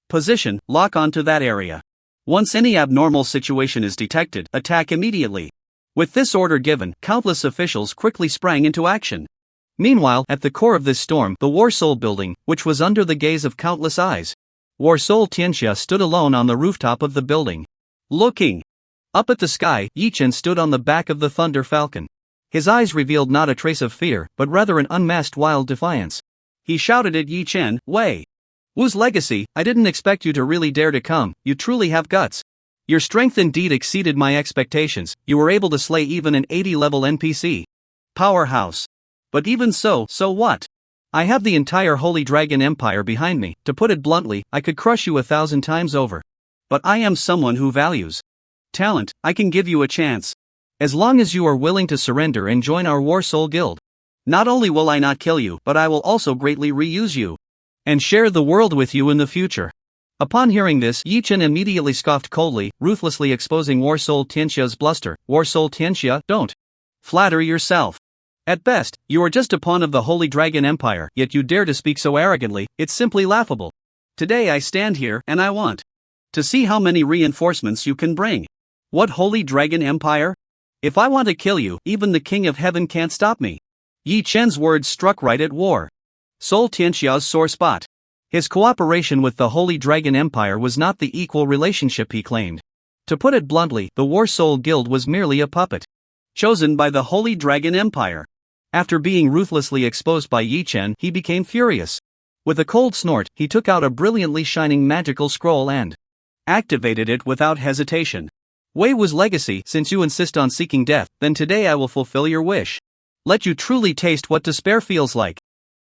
position, lock onto that area. Once any abnormal situation is detected, attack immediately." With this order given, countless officials quickly sprang into action. Meanwhile, at the core of this storm, the War Soul building, which was under the gaze of countless eyes, War Soul Tianxia stood alone on the rooftop of the building. Looking up at the sky, Yi Chen stood on the back of the Thunder Falcon. His eyes revealed not a trace of fear, but rather an unmasked wild defiance. He shouted at Yi Chen, "Wei Wu's legacy, I didn't expect you to really dare to come. You truly have guts. Your strength indeed exceeded my expectations. You were able to slay even an 80-level NPC powerhouse. But even so what? I have the entire Holy Dragon Empire behind me. To put it bluntly, I could crush you 1,000 times over. But I am someone who values talent. I can give you a chance. As long as you are willing to surrender and join our War Soul Guild. Not only will I not kill you, but I will also greatly reuse you and share the world with you in the future." Upon hearing this, Yi Chen immediately scoffed coldly, ruthlessly exposing War Soul Tianxia's bluster. "War Soul Tianxia, don't flatter yourself. At best, you are just a pawn of the Holy Dragon Empire, yet you dare to speak so arrogantly, it's simply laughable. Today I stand here and I want to see how many reinforcements you can bring. What Holy Dragon Empire? If I want to kill you, even the King of Heaven can't stop me. Yi Chen's words struck right at war. Sol Tianxiao's sore spot. His cooperation with the Holy Dragon Empire was not the equal relationship he claimed. To put it bluntly, the War Soul Guild was merely a puppet chosen by the Holy Dragon Empire. After being ruthlessly exposed by Yi Chen, he became furious. With a cold snort, he took out a brilliantly shining magical scroll and activated it without hesitation. Wei Wu's legacy, since you insist on seeking death, then today I will fulfill your wish. Let you truly taste what despair feels like.